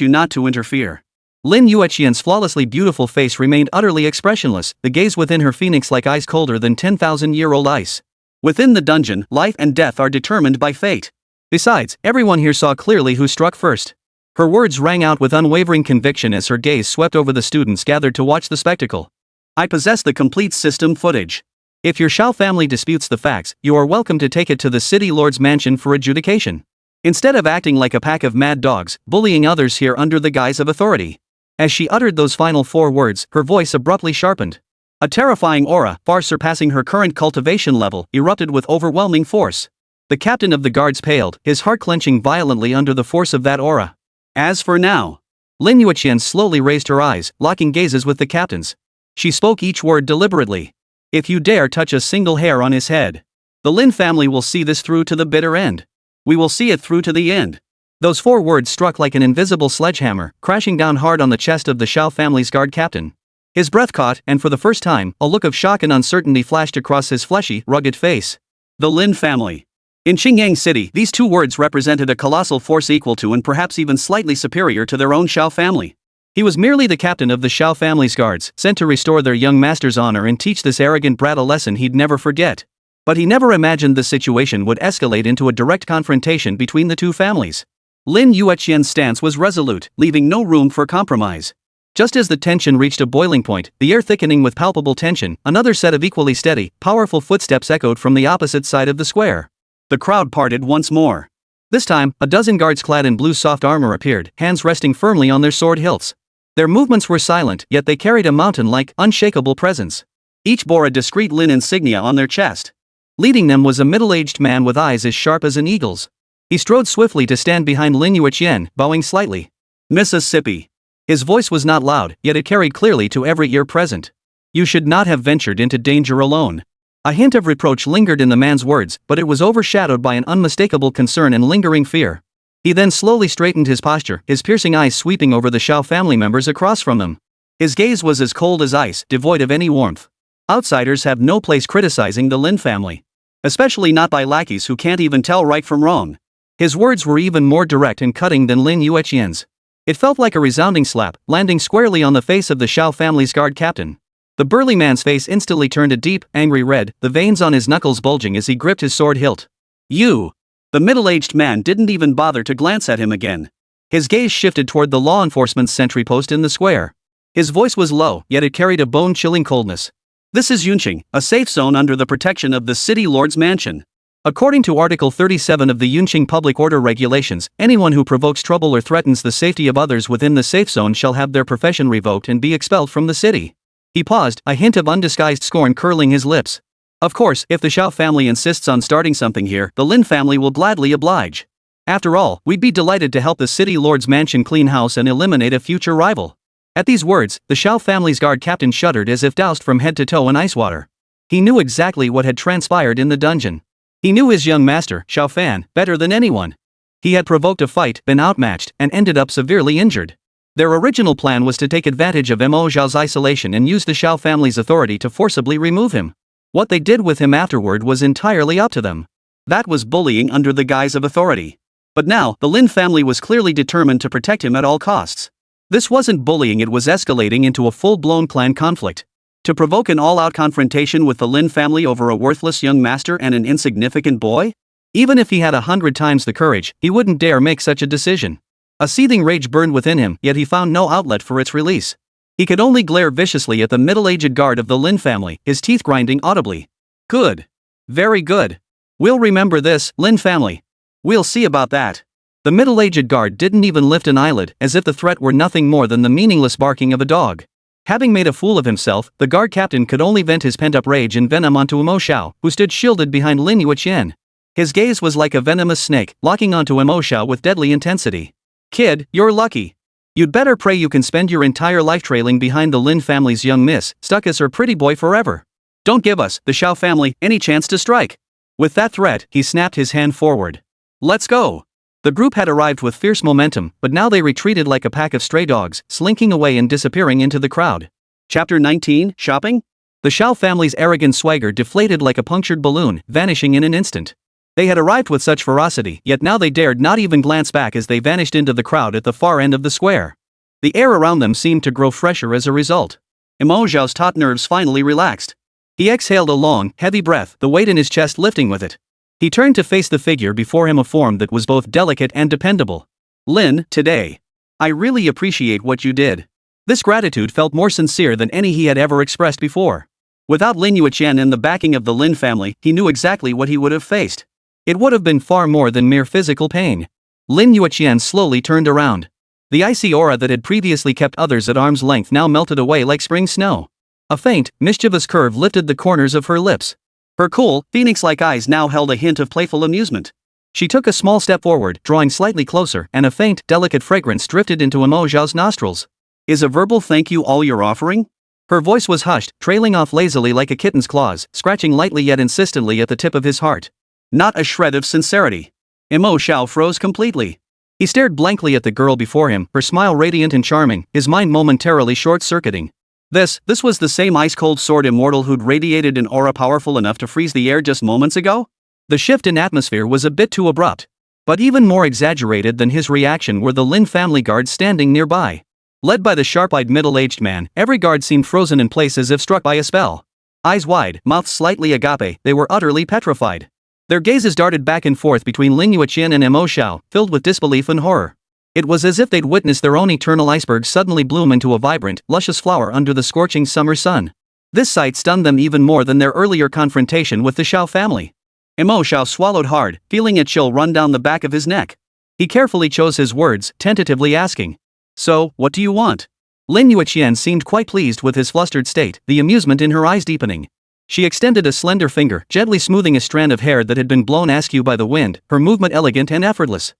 you not to interfere. Lin Yueqian's flawlessly beautiful face remained utterly expressionless, the gaze within her phoenix-like eyes colder than 10,000-year-old ice. Within the dungeon, life and death are determined by fate. Besides, everyone here saw clearly who struck first. Her words rang out with unwavering conviction as her gaze swept over the students gathered to watch the spectacle. I possess the complete system footage. If your Xiao family disputes the facts, you are welcome to take it to the city lord's mansion for adjudication. Instead of acting like a pack of mad dogs, bullying others here under the guise of authority. As she uttered those final 4 words, her voice abruptly sharpened. A terrifying aura, far surpassing her current cultivation level, erupted with overwhelming force. The captain of the guards paled, his heart clenching violently under the force of that aura. As for now, Lin Yueqian slowly raised her eyes, locking gazes with the captain's. She spoke each word deliberately. If you dare touch a single hair on his head, the Lin family will see this through to the bitter end. We will see it through to the end. Those 4 words struck like an invisible sledgehammer, crashing down hard on the chest of the Xiao family's guard captain. His breath caught, and for the first time, a look of shock and uncertainty flashed across his fleshy, rugged face. The Lin family. In Qingyang City, these 2 words represented a colossal force equal to and perhaps even slightly superior to their own Xiao family. He was merely the captain of the Xiao family's guards, sent to restore their young master's honor and teach this arrogant brat a lesson he'd never forget. But he never imagined the situation would escalate into a direct confrontation between the 2 families. Lin Yueqian's stance was resolute, leaving no room for compromise. Just as the tension reached a boiling point, the air thickening with palpable tension, another set of equally steady, powerful footsteps echoed from the opposite side of the square. The crowd parted once more. This time, a dozen guards clad in blue soft armor appeared, hands resting firmly on their sword hilts. Their movements were silent, yet they carried a mountain-like, unshakable presence. Each bore a discreet Lin insignia on their chest. Leading them was a middle-aged man with eyes as sharp as an eagle's. He strode swiftly to stand behind Lin Yueqian, bowing slightly. Mississippi. His voice was not loud, yet it carried clearly to every ear present. You should not have ventured into danger alone. A hint of reproach lingered in the man's words, but it was overshadowed by an unmistakable concern and lingering fear. He then slowly straightened his posture, his piercing eyes sweeping over the Xiao family members across from him. His gaze was as cold as ice, devoid of any warmth. Outsiders have no place criticizing the Lin family. Especially not by lackeys who can't even tell right from wrong. His words were even more direct and cutting than Lin Yueqian's. It felt like a resounding slap, landing squarely on the face of the Xiao family's guard captain. The burly man's face instantly turned a deep, angry red, the veins on his knuckles bulging as he gripped his sword hilt. You! The middle-aged man didn't even bother to glance at him again. His gaze shifted toward the law enforcement's sentry post in the square. His voice was low, yet it carried a bone-chilling coldness. This is Yunqing, a safe zone under the protection of the city lord's mansion. According to Article 37 of the Yunqing Public Order Regulations, anyone who provokes trouble or threatens the safety of others within the safe zone shall have their profession revoked and be expelled from the city. He paused, a hint of undisguised scorn curling his lips. Of course, if the Xiao family insists on starting something here, the Lin family will gladly oblige. After all, we'd be delighted to help the city lord's mansion clean house and eliminate a future rival. At these words, the Xiao family's guard captain shuddered as if doused from head to toe in ice water. He knew exactly what had transpired in the dungeon. He knew his young master, Xiao Fan, better than anyone. He had provoked a fight, been outmatched, and ended up severely injured. Their original plan was to take advantage of Mo Xiao's isolation and use the Xiao family's authority to forcibly remove him. What they did with him afterward was entirely up to them. That was bullying under the guise of authority. But now, the Lin family was clearly determined to protect him at all costs. This wasn't bullying, it was escalating into a full-blown clan conflict. To provoke an all-out confrontation with the Lin family over a worthless young master and an insignificant boy? Even if he had 100 times the courage, he wouldn't dare make such a decision. A seething rage burned within him, yet he found no outlet for its release. He could only glare viciously at the middle-aged guard of the Lin family, his teeth grinding audibly. Good. Very good. We'll remember this, Lin family. We'll see about that. The middle-aged guard didn't even lift an eyelid, as if the threat were nothing more than the meaningless barking of a dog. Having made a fool of himself, the guard captain could only vent his pent-up rage and venom onto Mo Xiao, who stood shielded behind Lin Yueqian. His gaze was like a venomous snake, locking onto Mo Xiao with deadly intensity. "Kid, you're lucky. You'd better pray you can spend your entire life trailing behind the Lin family's young miss, stuck as her pretty boy forever. Don't give us, the Xiao family, any chance to strike." With that threat, he snapped his hand forward. "Let's go." The group had arrived with fierce momentum, but now they retreated like a pack of stray dogs, slinking away and disappearing into the crowd. Chapter 19, Shopping? The Xiao family's arrogant swagger deflated like a punctured balloon, vanishing in an instant. They had arrived with such ferocity, yet now they dared not even glance back as they vanished into the crowd at the far end of the square. The air around them seemed to grow fresher as a result. Mo Xiao's taut nerves finally relaxed. He exhaled a long, heavy breath, the weight in his chest lifting with it. He turned to face the figure before him, a form that was both delicate and dependable. "Lin, today. I really appreciate what you did." This gratitude felt more sincere than any he had ever expressed before. Without Lin Yueqian and the backing of the Lin family, he knew exactly what he would have faced. It would have been far more than mere physical pain. Lin Yueqian slowly turned around. The icy aura that had previously kept others at arm's length now melted away like spring snow. A faint, mischievous curve lifted the corners of her lips. Her cool, phoenix-like eyes now held a hint of playful amusement. She took a small step forward, drawing slightly closer, and a faint, delicate fragrance drifted into Mo Xiao's nostrils. "Is a verbal thank you all you're offering?" Her voice was hushed, trailing off lazily like a kitten's claws, scratching lightly yet insistently at the tip of his heart. Not a shred of sincerity. Mo Xiao froze completely. He stared blankly at the girl before him, her smile radiant and charming, his mind momentarily short-circuiting. This was the same ice-cold sword immortal who'd radiated an aura powerful enough to freeze the air just moments ago? The shift in atmosphere was a bit too abrupt. But even more exaggerated than his reaction were the Lin family guards standing nearby. Led by the sharp-eyed middle-aged man, every guard seemed frozen in place as if struck by a spell. Eyes wide, mouths slightly agape, they were utterly petrified. Their gazes darted back and forth between Lin Yueqian and Mo Xiao, filled with disbelief and horror. It was as if they'd witnessed their own eternal iceberg suddenly bloom into a vibrant, luscious flower under the scorching summer sun. This sight stunned them even more than their earlier confrontation with the Xiao family. Mo Xiao swallowed hard, feeling a chill run down the back of his neck. He carefully chose his words, tentatively asking, "So, what do you want?" Lin Yueqian seemed quite pleased with his flustered state, the amusement in her eyes deepening. She extended a slender finger, gently smoothing a strand of hair that had been blown askew by the wind, her movement elegant and effortless.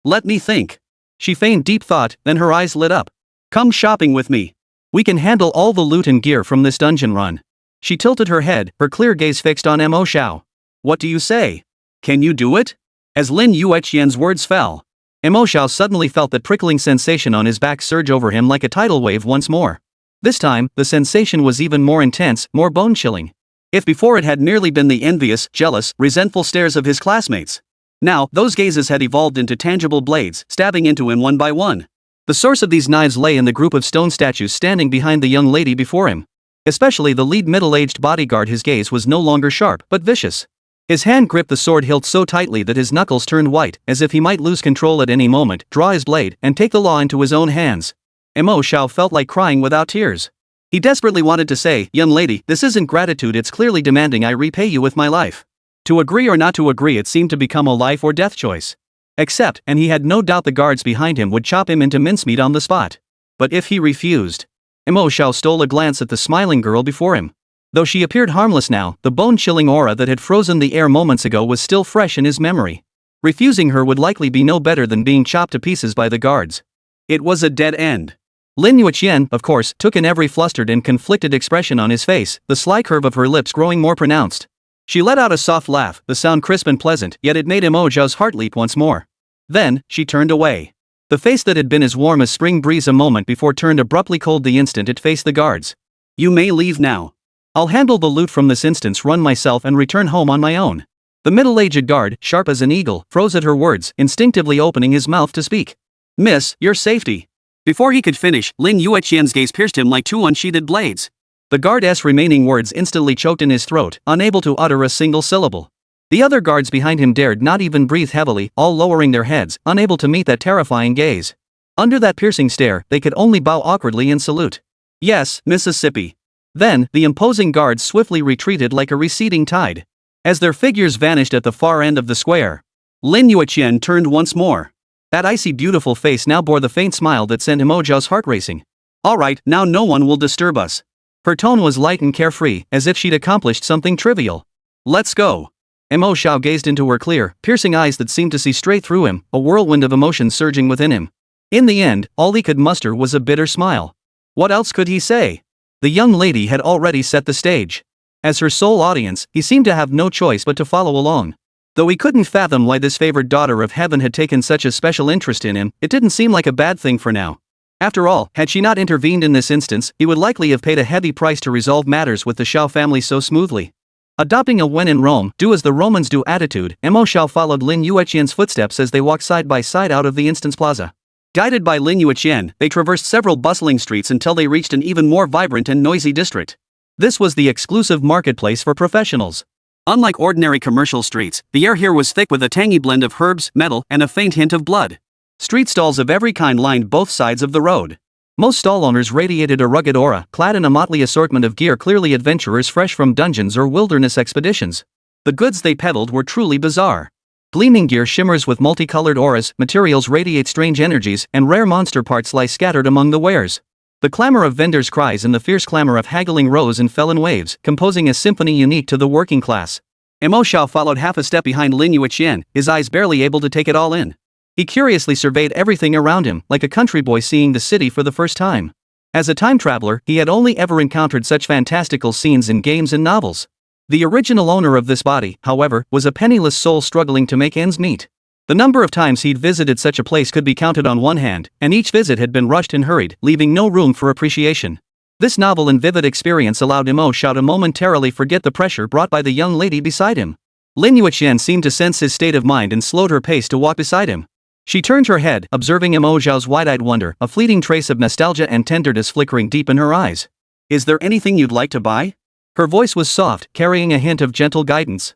Let me think." She feigned deep thought, then her eyes lit up. "Come shopping with me. We can handle all the loot and gear from this dungeon run." She tilted her head, her clear gaze fixed on Mo Xiao. "What do you say? Can you do it?" As Lin Yueqian's words fell, Mo Xiao suddenly felt that prickling sensation on his back surge over him like a tidal wave once more. This time, the sensation was even more intense, more bone-chilling. If before it had merely been the envious, jealous, resentful stares of his classmates, now, those gazes had evolved into tangible blades, stabbing into him one by one. The source of these knives lay in the group of stone statues standing behind the young lady before him. Especially the lead middle-aged bodyguard, his gaze was no longer sharp, but vicious. His hand gripped the sword hilt so tightly that his knuckles turned white, as if he might lose control at any moment, draw his blade, and take the law into his own hands. Mo Xiao felt like crying without tears. He desperately wanted to say, "Young lady, this isn't gratitude, it's clearly demanding I repay you with my life." To agree or not to agree, it seemed to become a life or death choice. Except, and he had no doubt the guards behind him would chop him into mincemeat on the spot. But if he refused? Mo Xiao stole a glance at the smiling girl before him. Though she appeared harmless now, the bone-chilling aura that had frozen the air moments ago was still fresh in his memory. Refusing her would likely be no better than being chopped to pieces by the guards. It was a dead end. Lin Yueqian, of course, took in every flustered and conflicted expression on his face, the sly curve of her lips growing more pronounced. She let out a soft laugh, the sound crisp and pleasant, yet it made Mo Xiao's heart leap once more. Then, she turned away. The face that had been as warm as spring breeze a moment before turned abruptly cold the instant it faced the guards. "You may leave now. I'll handle the loot from this instance run myself and return home on my own." The middle-aged guard, sharp as an eagle, froze at her words, instinctively opening his mouth to speak. "Miss, your safety." Before he could finish, Lin Yueqian's gaze pierced him like two unsheathed blades. The guard's remaining words instantly choked in his throat, unable to utter a single syllable. The other guards behind him dared not even breathe heavily, all lowering their heads, unable to meet that terrifying gaze. Under that piercing stare, they could only bow awkwardly and salute. "Yes, Mississippi." Then, the imposing guards swiftly retreated like a receding tide. As their figures vanished at the far end of the square, Lin Yueqian turned once more. That icy beautiful face now bore the faint smile that sent Mo Xiao's heart racing. Alright, now no one will disturb us. Her tone was light and carefree, as if she'd accomplished something trivial. Let's go. Mo Xiao gazed into her clear, piercing eyes that seemed to see straight through him, a whirlwind of emotion surging within him. In the end, all he could muster was a bitter smile. What else could he say? The young lady had already set the stage. As her sole audience, he seemed to have no choice but to follow along. Though he couldn't fathom why this favored daughter of heaven had taken such a special interest in him, it didn't seem like a bad thing for now. After all, had she not intervened in this instance, he would likely have paid a heavy price to resolve matters with the Xiao family so smoothly. Adopting a when in Rome, do as the Romans do attitude, Mo Xiao followed Lin Yueqian's footsteps as they walked side by side out of the instance plaza. Guided by Lin Yueqian, they traversed several bustling streets until they reached an even more vibrant and noisy district. This was the exclusive marketplace for professionals. Unlike ordinary commercial streets, the air here was thick with a tangy blend of herbs, metal, and a faint hint of blood. Street stalls of every kind lined both sides of the road. Most stall owners radiated a rugged aura, clad in a motley assortment of gear, clearly adventurers fresh from dungeons or wilderness expeditions. The goods they peddled were truly bizarre. Gleaming gear shimmers with multicolored auras, materials radiate strange energies, and rare monster parts lie scattered among the wares. The clamor of vendors' cries and the fierce clamor of haggling rose and fell in waves, composing a symphony unique to the working class. Mo Xiao followed half a step behind Lin Yueqian, his eyes barely able to take it all in. He curiously surveyed everything around him, like a country boy seeing the city for the first time. As a time traveler, he had only ever encountered such fantastical scenes in games and novels. The original owner of this body, however, was a penniless soul struggling to make ends meet. The number of times he'd visited such a place could be counted on one hand, and each visit had been rushed and hurried, leaving no room for appreciation. This novel and vivid experience allowed Mo Xiao to momentarily forget the pressure brought by the young lady beside him. Lin Yueqian seemed to sense his state of mind and slowed her pace to walk beside him. She turned her head, observing Mo Xiao's wide-eyed wonder, a fleeting trace of nostalgia and tenderness flickering deep in her eyes. Is there anything you'd like to buy? Her voice was soft, carrying a hint of gentle guidance.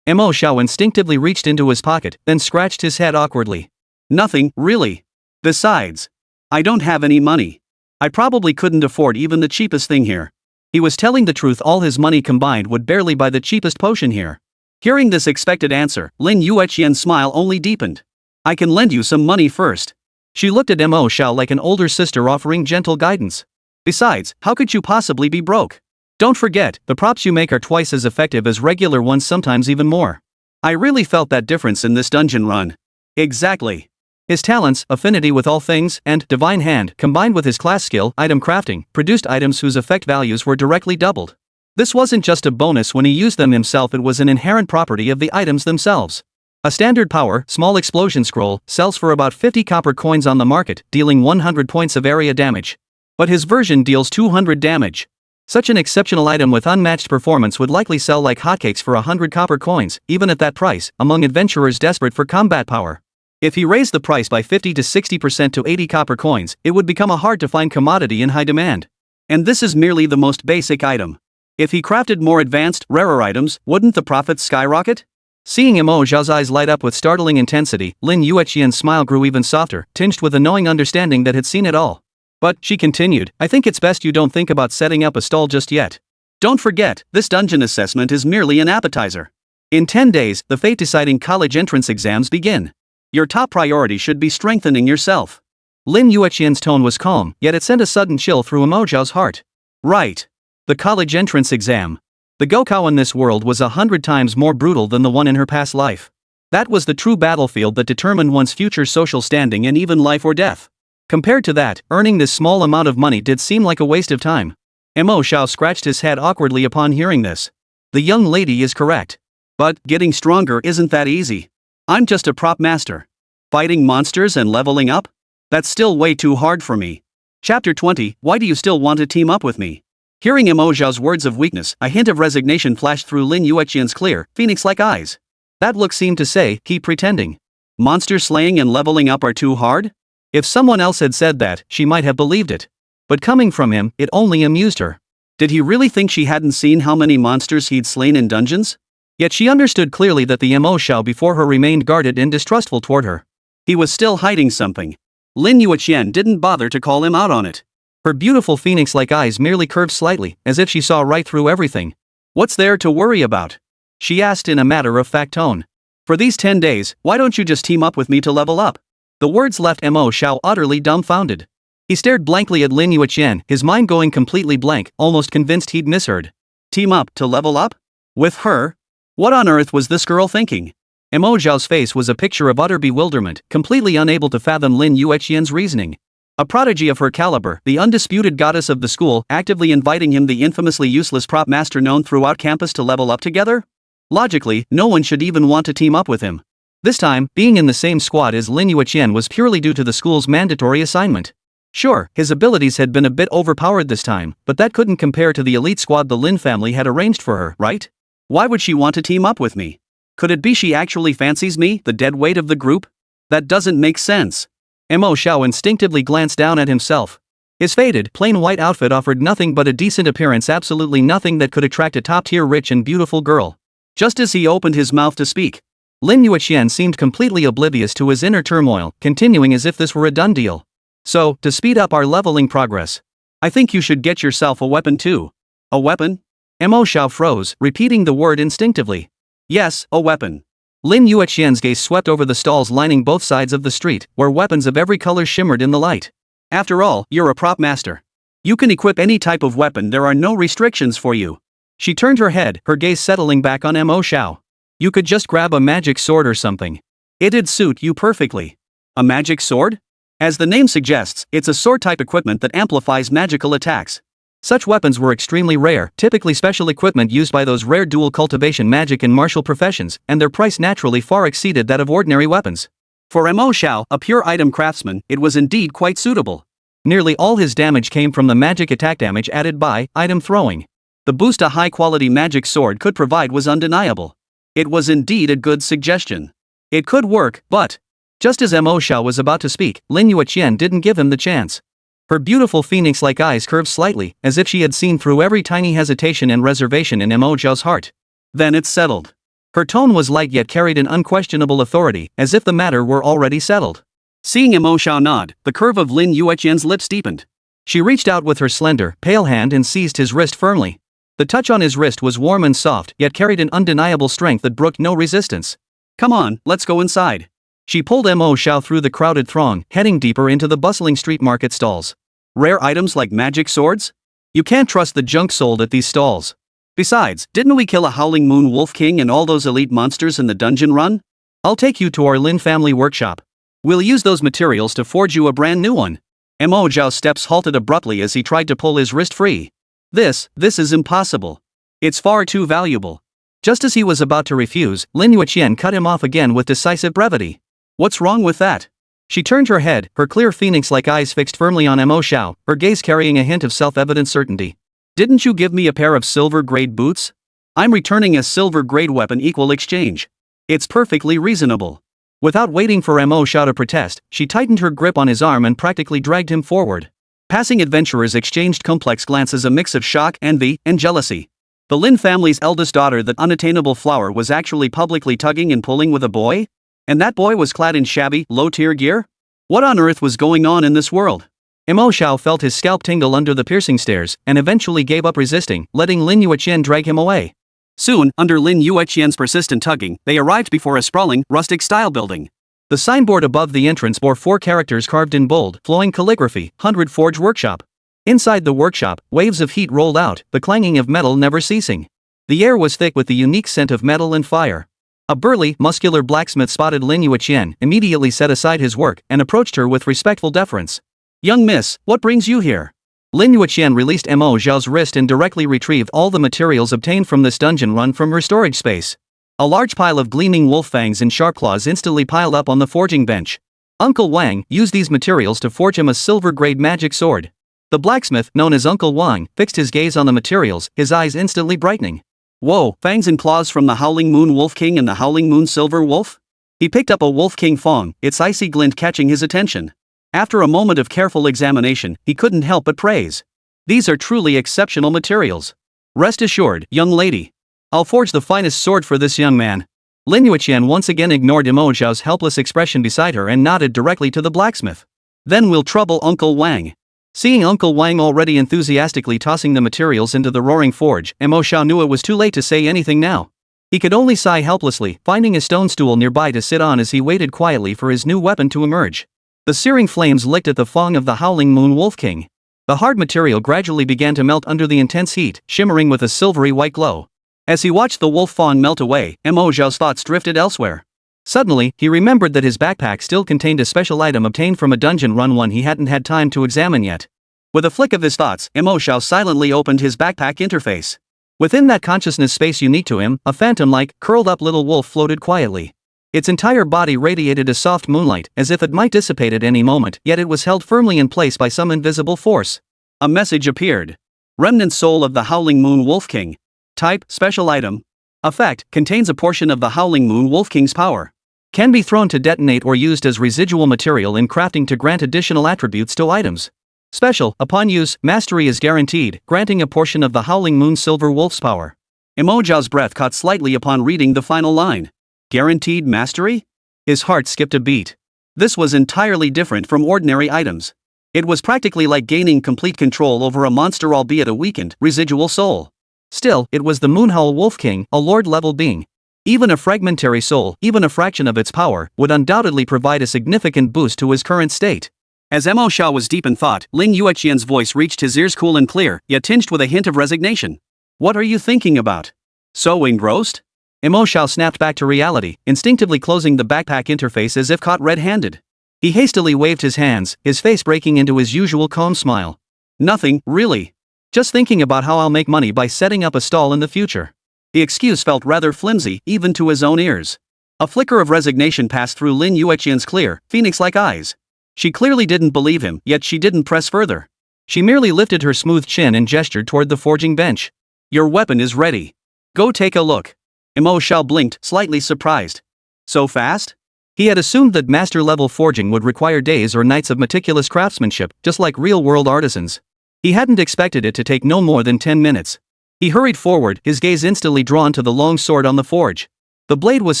Mo Xiao instinctively reached into his pocket, then scratched his head awkwardly. Nothing, really. Besides, I don't have any money. I probably couldn't afford even the cheapest thing here. He was telling the truth, all his money combined would barely buy the cheapest potion here. Hearing this expected answer, Lin Yueqian's smile only deepened. I can lend you some money first. She looked at Mo Xiao like an older sister offering gentle guidance. Besides, how could you possibly be broke? Don't forget, the props you make are twice as effective as regular ones, sometimes even more. I really felt that difference in this dungeon run. Exactly. His talents, affinity with all things, and divine hand, combined with his class skill, item crafting, produced items whose effect values were directly doubled. This wasn't just a bonus when he used them himself, it was an inherent property of the items themselves. A standard power, small explosion scroll, sells for about 50 copper coins on the market, dealing 100 points of area damage. But his version deals 200 damage. Such an exceptional item with unmatched performance would likely sell like hotcakes for 100 copper coins, even at that price, among adventurers desperate for combat power. If he raised the price by 50 to 60% to 80 copper coins, it would become a hard-to-find commodity in high demand. And this is merely the most basic item. If he crafted more advanced, rarer items, wouldn't the profits skyrocket? Seeing Mo Xiao's eyes light up with startling intensity, Lin Yueqian's smile grew even softer, tinged with a knowing understanding that had seen it all. But, she continued, I think it's best you don't think about setting up a stall just yet. Don't forget, this dungeon assessment is merely an appetizer. In 10 days, the fate-deciding college entrance exams begin. Your top priority should be strengthening yourself. Lin Yueqian's tone was calm, yet it sent a sudden chill through Mo Xiao's heart. Right. The college entrance exam. The Gokao in this world was 100 times more brutal than the one in her past life. That was the true battlefield that determined one's future social standing and even life or death. Compared to that, earning this small amount of money did seem like a waste of time. Mo Xiao scratched his head awkwardly upon hearing this. The young lady is correct. But, getting stronger isn't that easy. I'm just a prop master. Fighting monsters and leveling up? That's still way too hard for me. Chapter 20, Why do you still want to team up with me? Hearing Mo Xiao's words of weakness, a hint of resignation flashed through Lin Yueqian's clear, phoenix-like eyes. That look seemed to say, keep pretending. Monster slaying and leveling up are too hard? If someone else had said that, she might have believed it. But coming from him, it only amused her. Did he really think she hadn't seen how many monsters he'd slain in dungeons? Yet she understood clearly that the Mo Xiao before her remained guarded and distrustful toward her. He was still hiding something. Lin Yueqian didn't bother to call him out on it. Her beautiful phoenix-like eyes merely curved slightly, as if she saw right through everything. What's there to worry about? She asked in a matter-of-fact tone. For these 10 days, why don't you just team up with me to level up? The words left Mo Xiao utterly dumbfounded. He stared blankly at Lin Yueqian, his mind going completely blank, almost convinced he'd misheard. Team up to level up? With her? What on earth was this girl thinking? Mo Xiao's face was a picture of utter bewilderment, completely unable to fathom Lin Yueqian's reasoning. A prodigy of her caliber, the undisputed goddess of the school, actively inviting him, the infamously useless prop master known throughout campus, to level up together? Logically, no one should even want to team up with him. This time, being in the same squad as Lin Yueqian was purely due to the school's mandatory assignment. Sure, his abilities had been a bit overpowered this time, but that couldn't compare to the elite squad the Lin family had arranged for her, right? Why would she want to team up with me? Could it be she actually fancies me, the dead weight of the group? That doesn't make sense. Mo Xiao instinctively glanced down at himself. His faded, plain white outfit offered nothing but a decent appearance, absolutely nothing that could attract a top-tier rich and beautiful girl. Just as he opened his mouth to speak, Lin Yueqian seemed completely oblivious to his inner turmoil, continuing as if this were a done deal. So, to speed up our leveling progress, I think you should get yourself a weapon too. A weapon? Mo Xiao froze, repeating the word instinctively. Yes, a weapon. Lin Yueqian's gaze swept over the stalls lining both sides of the street, where weapons of every color shimmered in the light. After all, you're a prop master. You can equip any type of weapon, there are no restrictions for you. She turned her head, her gaze settling back on Mo Xiao. You could just grab a magic sword or something. It'd suit you perfectly. A magic sword? As the name suggests, it's a sword-type equipment that amplifies magical attacks. Such weapons were extremely rare, typically special equipment used by those rare dual cultivation magic and martial professions, and their price naturally far exceeded that of ordinary weapons. For Mo Xiao, a pure item craftsman, it was indeed quite suitable. Nearly all his damage came from the magic attack damage added by item throwing. The boost a high-quality magic sword could provide was undeniable. It was indeed a good suggestion. It could work, but just as Mo Xiao was about to speak, Lin Yueqian didn't give him the chance. Her beautiful phoenix-like eyes curved slightly, as if she had seen through every tiny hesitation and reservation in Mo Xiao's heart. Then it's settled. Her tone was light yet carried an unquestionable authority, as if the matter were already settled. Seeing Mo Xiao nod, the curve of Lin Yueqian's lips deepened. She reached out with her slender, pale hand and seized his wrist firmly. The touch on his wrist was warm and soft, yet carried an undeniable strength that brooked no resistance. Come on, let's go inside. She pulled Mo Xiao through the crowded throng, heading deeper into the bustling street market stalls. Rare items like magic swords? You can't trust the junk sold at these stalls. Besides, didn't we kill a Howling Moon Wolf King and all those elite monsters in the dungeon run? I'll take you to our Lin family workshop. We'll use those materials to forge you a brand new one. Mo Xiao's steps halted abruptly as he tried to pull his wrist free. This is impossible. It's far too valuable. Just as he was about to refuse, Lin Yueqian cut him off again with decisive brevity. What's wrong with that? She turned her head, her clear phoenix-like eyes fixed firmly on Mo Xiao, her gaze carrying a hint of self-evident certainty. Didn't you give me a pair of silver-grade boots? I'm returning a silver-grade weapon equal exchange. It's perfectly reasonable. Without waiting for Mo Xiao to protest, she tightened her grip on his arm and practically dragged him forward. Passing adventurers exchanged complex glances, a mix of shock, envy, and jealousy. The Lin family's eldest daughter, that unattainable flower, was actually publicly tugging and pulling with a boy? And that boy was clad in shabby, low-tier gear? What on earth was going on in this world? Mo Xiao felt his scalp tingle under the piercing stares, and eventually gave up resisting, letting Lin Yueqian drag him away. Soon, under Lin Yueqian's persistent tugging, they arrived before a sprawling, rustic-style building. The signboard above the entrance bore 4 characters carved in bold, flowing calligraphy, 100 Forge Workshop. Inside the workshop, waves of heat rolled out, the clanging of metal never ceasing. The air was thick with the unique scent of metal and fire. A burly, muscular blacksmith spotted Lin Yueqian, immediately set aside his work, and approached her with respectful deference. Young miss, what brings you here? Lin Yueqian released Mo Xiao's wrist and directly retrieved all the materials obtained from this dungeon run from her storage space. A large pile of gleaming wolf fangs and sharp claws instantly piled up on the forging bench. Uncle Wang used these materials to forge him a silver-grade magic sword. The blacksmith, known as Uncle Wang, fixed his gaze on the materials, his eyes instantly brightening. Whoa, fangs and claws from the Howling Moon Wolf King and the Howling Moon Silver Wolf? He picked up a Wolf King Fong, its icy glint catching his attention. After a moment of careful examination, he couldn't help but praise. These are truly exceptional materials. Rest assured, young lady. I'll forge the finest sword for this young man. Lin Yueqian once again ignored Mo Xiao's helpless expression beside her and nodded directly to the blacksmith. Then we'll trouble Uncle Wang. Seeing Uncle Wang already enthusiastically tossing the materials into the roaring forge, Mo Xiao knew it was too late to say anything now. He could only sigh helplessly, finding a stone stool nearby to sit on as he waited quietly for his new weapon to emerge. The searing flames licked at the fang of the Howling Moon Wolf King. The hard material gradually began to melt under the intense heat, shimmering with a silvery white glow. As he watched the wolf fang melt away, Mo Xiao's thoughts drifted elsewhere. Suddenly, he remembered that his backpack still contained a special item obtained from a dungeon run one he hadn't had time to examine yet. With a flick of his thoughts, Mo Xiao silently opened his backpack interface. Within that consciousness space unique to him, a phantom-like, curled-up little wolf floated quietly. Its entire body radiated a soft moonlight, as if it might dissipate at any moment, yet it was held firmly in place by some invisible force. A message appeared. Remnant Soul of the Howling Moon Wolf King. Type, Special Item. Effect, contains a portion of the Howling Moon Wolf King's power. Can be thrown to detonate or used as residual material in crafting to grant additional attributes to items. Special, upon use, mastery is guaranteed, granting a portion of the Howling Moon Silver Wolf's power. Mo Xiao's breath caught slightly upon reading the final line. Guaranteed mastery? His heart skipped a beat. This was entirely different from ordinary items. It was practically like gaining complete control over a monster, albeit a weakened, residual soul. Still, it was the Moonhowl Wolf King, a lord-level being. Even a fragmentary soul, even a fraction of its power, would undoubtedly provide a significant boost to his current state. As Mo Xiao was deep in thought, Lin Yueqian's voice reached his ears, cool and clear, yet tinged with a hint of resignation. What are you thinking about? So engrossed? Mo Xiao snapped back to reality, instinctively closing the backpack interface as if caught red-handed. He hastily waved his hands, his face breaking into his usual calm smile. Nothing, really. Just thinking about how I'll make money by setting up a stall in the future. The excuse felt rather flimsy, even to his own ears. A flicker of resignation passed through Lin Yueqian's clear, phoenix-like eyes. She clearly didn't believe him, yet she didn't press further. She merely lifted her smooth chin and gestured toward the forging bench. Your weapon is ready. Go take a look. Mo Xiao blinked, slightly surprised. So fast? He had assumed that master-level forging would require days or nights of meticulous craftsmanship, just like real-world artisans. He hadn't expected it to take no more than 10 minutes. He hurried forward, his gaze instantly drawn to the long sword on the forge. The blade was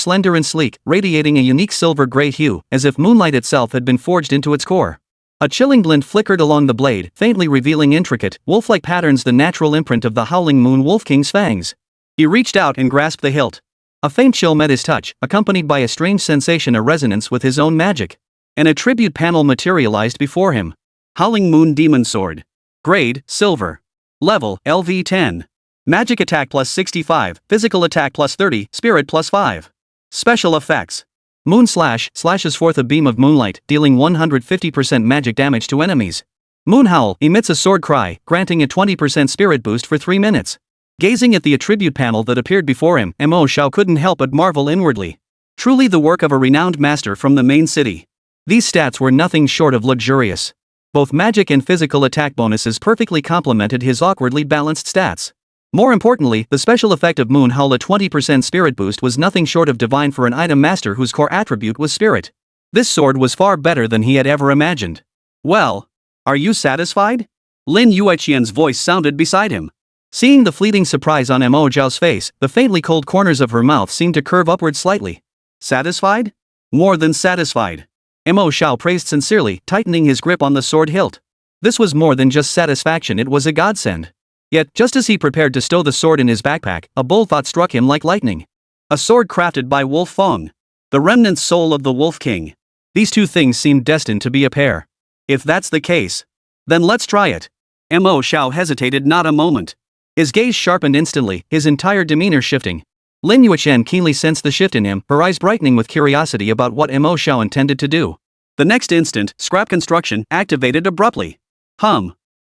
slender and sleek, radiating a unique silver-gray hue, as if moonlight itself had been forged into its core. A chilling glint flickered along the blade, faintly revealing intricate, wolf-like patterns, the natural imprint of the Howling Moon Wolf King's fangs. He reached out and grasped the hilt. A faint chill met his touch, accompanied by a strange sensation, a resonance with his own magic. An attribute panel materialized before him. Howling Moon Demon Sword. Grade, Silver. Level, LV10. Magic attack plus 65, physical attack plus 30, spirit plus 5. Special effects. Moon Slash slashes forth a beam of moonlight, dealing 150% magic damage to enemies. Moon Howl emits a sword cry, granting a 20% spirit boost for 3 minutes. Gazing at the attribute panel that appeared before him, Mo Xiao couldn't help but marvel inwardly. Truly the work of a renowned master from the main city. These stats were nothing short of luxurious. Both magic and physical attack bonuses perfectly complemented his awkwardly balanced stats. More importantly, the special effect of Moon Howl, a 20% spirit boost, was nothing short of divine for an item master whose core attribute was spirit. This sword was far better than he had ever imagined. Well, are you satisfied? Lin Yueqian's voice sounded beside him. Seeing the fleeting surprise on Mo Xiao's face, the faintly cold corners of her mouth seemed to curve upward slightly. Satisfied? More than satisfied. Mo Xiao praised sincerely, tightening his grip on the sword hilt. This was more than just satisfaction, it was a godsend. Yet, just as he prepared to stow the sword in his backpack, a bold thought struck him like lightning. A sword crafted by Wolf Fang. The remnant soul of the Wolf King. These two things seemed destined to be a pair. If that's the case, then let's try it. Mo Xiao hesitated not a moment. His gaze sharpened instantly, his entire demeanor shifting. Lin Yueqian keenly sensed the shift in him, her eyes brightening with curiosity about what Mo Xiao intended to do. The next instant, scrap construction activated abruptly.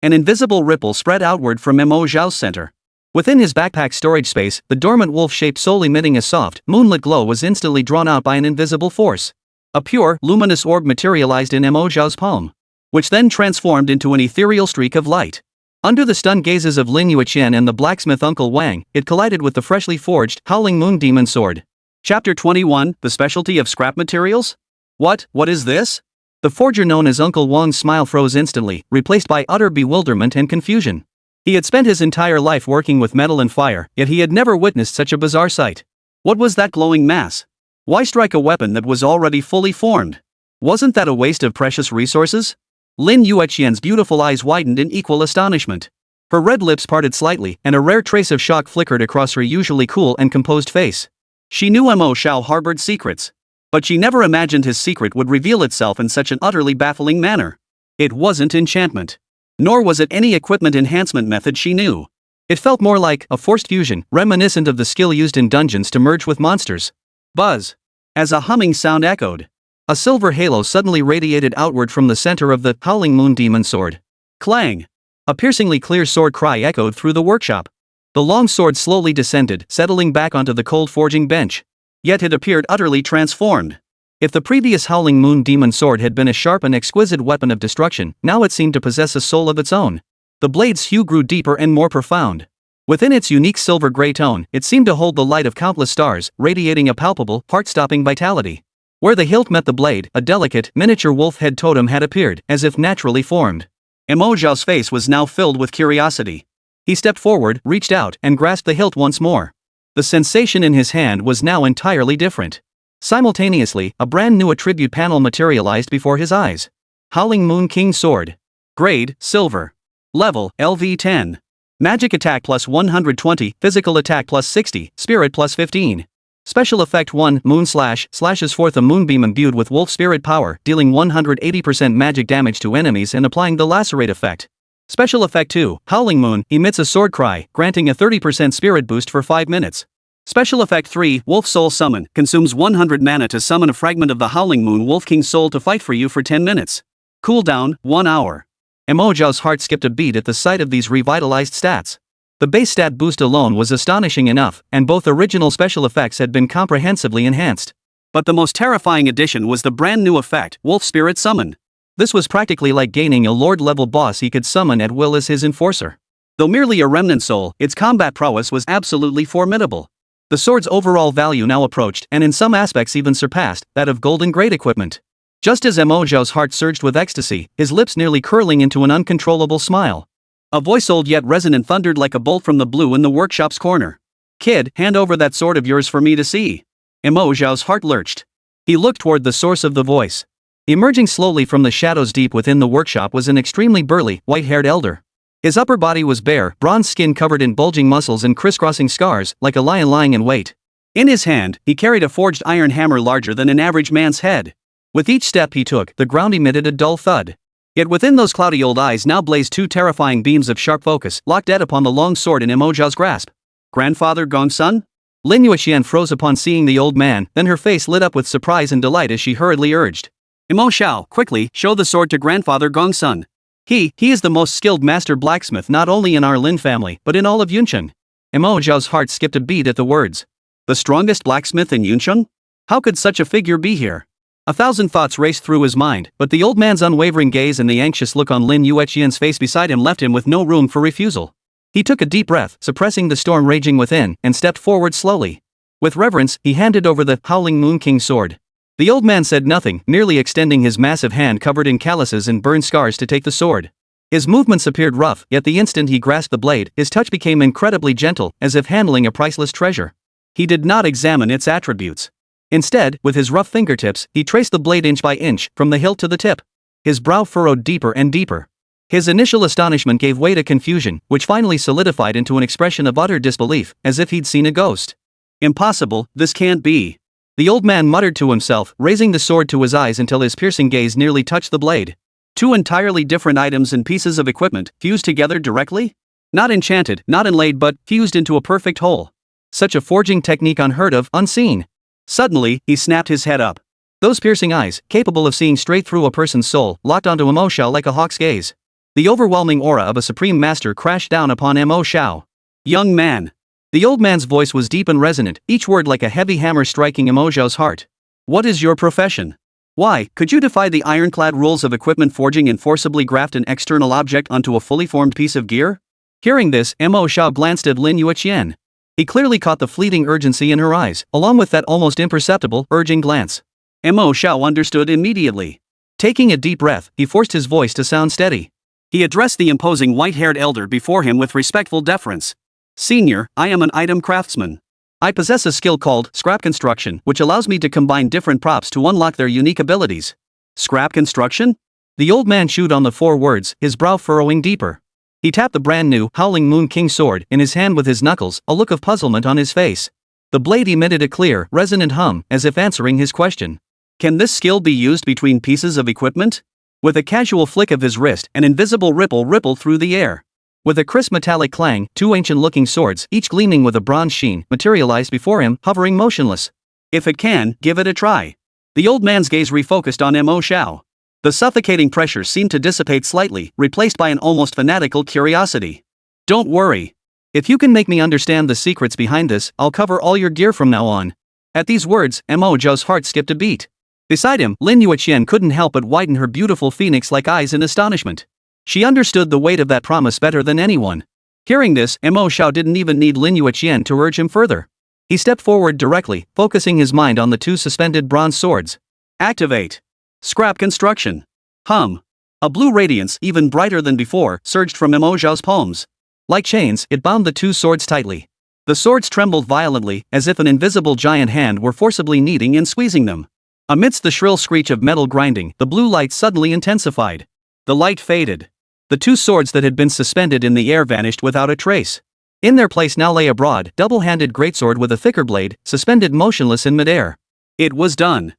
An invisible ripple spread outward from Mo Xiao's center. Within his backpack storage space, the dormant wolf-shaped soul emitting a soft, moonlit glow was instantly drawn out by an invisible force. A pure, luminous orb materialized in Mo Xiao's palm, which then transformed into an ethereal streak of light. Under the stunned gazes of Lin Yueqian and the blacksmith Uncle Wang, it collided with the freshly forged, Howling Moon Demon Sword. Chapter 21, The Specialty of Scrap Materials? What is this? The forger known as Uncle Wang's smile froze instantly, replaced by utter bewilderment and confusion. He had spent his entire life working with metal and fire, yet he had never witnessed such a bizarre sight. What was that glowing mass? Why strike a weapon that was already fully formed? Wasn't that a waste of precious resources? Lin Yueqian's beautiful eyes widened in equal astonishment. Her red lips parted slightly, and a rare trace of shock flickered across her usually cool and composed face. She knew Mo Xiao harbored secrets. But she never imagined his secret would reveal itself in such an utterly baffling manner. It wasn't enchantment. Nor was it any equipment enhancement method she knew. It felt more like a forced fusion, reminiscent of the skill used in dungeons to merge with monsters. Buzz. As a humming sound echoed. A silver halo suddenly radiated outward from the center of the Howling Moon Demon Sword. Clang! A piercingly clear sword cry echoed through the workshop. The long sword slowly descended, settling back onto the cold forging bench. Yet it appeared utterly transformed. If the previous Howling Moon Demon Sword had been a sharp and exquisite weapon of destruction, now it seemed to possess a soul of its own. The blade's hue grew deeper and more profound. Within its unique silver-gray tone, it seemed to hold the light of countless stars, radiating a palpable, heart-stopping vitality. Where the hilt met the blade, a delicate, miniature wolf head totem had appeared, as if naturally formed. Mo Xiao's face was now filled with curiosity. He stepped forward, reached out, and grasped the hilt once more. The sensation in his hand was now entirely different. Simultaneously, a brand new attribute panel materialized before his eyes. Howling Moon King Sword. Grade, Silver. Level, LV10. Magic attack plus 120, physical attack plus 60, spirit plus 15. Special effect 1, Moon Slash, slashes forth a moonbeam imbued with wolf spirit power, dealing 180% magic damage to enemies and applying the lacerate effect. Special effect 2, Howling Moon, emits a sword cry, granting a 30% spirit boost for 5 minutes. Special effect 3, Wolf Soul Summon, consumes 100 mana to summon a fragment of the Howling Moon Wolf King's soul to fight for you for 10 minutes. Cooldown, 1 hour. Mo Xiao's heart skipped a beat at the sight of these revitalized stats. The base stat boost alone was astonishing enough, and both original special effects had been comprehensively enhanced. But the most terrifying addition was the brand new effect, Wolf Spirit Summon. This was practically like gaining a Lord-level boss he could summon at will as his enforcer. Though merely a remnant soul, its combat prowess was absolutely formidable. The sword's overall value now approached, and in some aspects even surpassed, that of golden grade equipment. Just as Mo Xiao's heart surged with ecstasy, his lips nearly curling into an uncontrollable smile. A voice old yet resonant thundered like a bolt from the blue in the workshop's corner. "Kid, hand over that sword of yours for me to see." Mo Xiao's heart lurched. He looked toward the source of the voice. Emerging slowly from the shadows deep within the workshop was an extremely burly, white-haired elder. His upper body was bare, bronze skin covered in bulging muscles and crisscrossing scars, like a lion lying in wait. In his hand, he carried a forged iron hammer larger than an average man's head. With each step he took, the ground emitted a dull thud. Yet within those cloudy old eyes now blazed two terrifying beams of sharp focus, locked dead upon the long sword in Mo Xiao's grasp. "Grandfather Gongsun?" Lin Yueqian froze upon seeing the old man, then her face lit up with surprise and delight as she hurriedly urged. "Mo Xiao, quickly, show the sword to Grandfather Gongsun. He is the most skilled master blacksmith not only in our Lin family, but in all of Yuncheng." Mo Xiao's heart skipped a beat at the words. The strongest blacksmith in Yuncheng? How could such a figure be here? 1,000 thoughts raced through his mind, but the old man's unwavering gaze and the anxious look on Lin Yueqian's face beside him left him with no room for refusal. He took a deep breath, suppressing the storm raging within, and stepped forward slowly. With reverence, he handed over the Howling Moon King sword. The old man said nothing, merely extending his massive hand covered in calluses and burned scars to take the sword. His movements appeared rough, yet the instant he grasped the blade, his touch became incredibly gentle, as if handling a priceless treasure. He did not examine its attributes. Instead, with his rough fingertips, he traced the blade inch by inch, from the hilt to the tip. His brow furrowed deeper and deeper. His initial astonishment gave way to confusion, which finally solidified into an expression of utter disbelief, as if he'd seen a ghost. "Impossible, this can't be." The old man muttered to himself, raising the sword to his eyes until his piercing gaze nearly touched the blade. Two entirely different items and pieces of equipment, fused together directly? Not enchanted, not inlaid, but fused into a perfect whole. Such a forging technique unheard of, unseen. Suddenly, he snapped his head up. Those piercing eyes, capable of seeing straight through a person's soul, locked onto Mo Xiao like a hawk's gaze. The overwhelming aura of a supreme master crashed down upon Mo Xiao. "Young man." The old man's voice was deep and resonant, each word like a heavy hammer striking Mo Xiao's heart. "What is your profession? Why, could you defy the ironclad rules of equipment forging and forcibly graft an external object onto a fully formed piece of gear?" Hearing this, Mo Xiao glanced at Lin Yueqian. He clearly caught the fleeting urgency in her eyes, along with that almost imperceptible, urging glance. Mo Xiao understood immediately. Taking a deep breath, he forced his voice to sound steady. He addressed the imposing white-haired elder before him with respectful deference. "Senior, I am an item craftsman. I possess a skill called scrap construction, which allows me to combine different props to unlock their unique abilities." "Scrap construction?" The old man chewed on the 4 words, his brow furrowing deeper. He tapped the brand new Howling Moon King sword in his hand with his knuckles, a look of puzzlement on his face. The blade emitted a clear, resonant hum, as if answering his question. Can this skill be used between pieces of equipment? With a casual flick of his wrist, an invisible ripple rippled through the air. With a crisp metallic clang, two ancient-looking swords, each gleaming with a bronze sheen, materialized before him, hovering motionless. If it can, give it a try. The old man's gaze refocused on Mo Xiao. The suffocating pressure seemed to dissipate slightly, replaced by an almost fanatical curiosity. Don't worry. If you can make me understand the secrets behind this, I'll cover all your gear from now on. At these words, Mo Xiao's heart skipped a beat. Beside him, Lin Yueqian couldn't help but widen her beautiful phoenix-like eyes in astonishment. She understood the weight of that promise better than anyone. Hearing this, Mo Xiao didn't even need Lin Yueqian to urge him further. He stepped forward directly, focusing his mind on the two suspended bronze swords. Activate. Scrap construction. Hum. A blue radiance, even brighter than before, surged from Mo Xiao's palms. Like chains, it bound the two swords tightly. The swords trembled violently, as if an invisible giant hand were forcibly kneading and squeezing them. Amidst the shrill screech of metal grinding, the blue light suddenly intensified. The light faded. The two swords that had been suspended in the air vanished without a trace. In their place now lay a broad, double-handed greatsword with a thicker blade, suspended motionless in midair. It was done.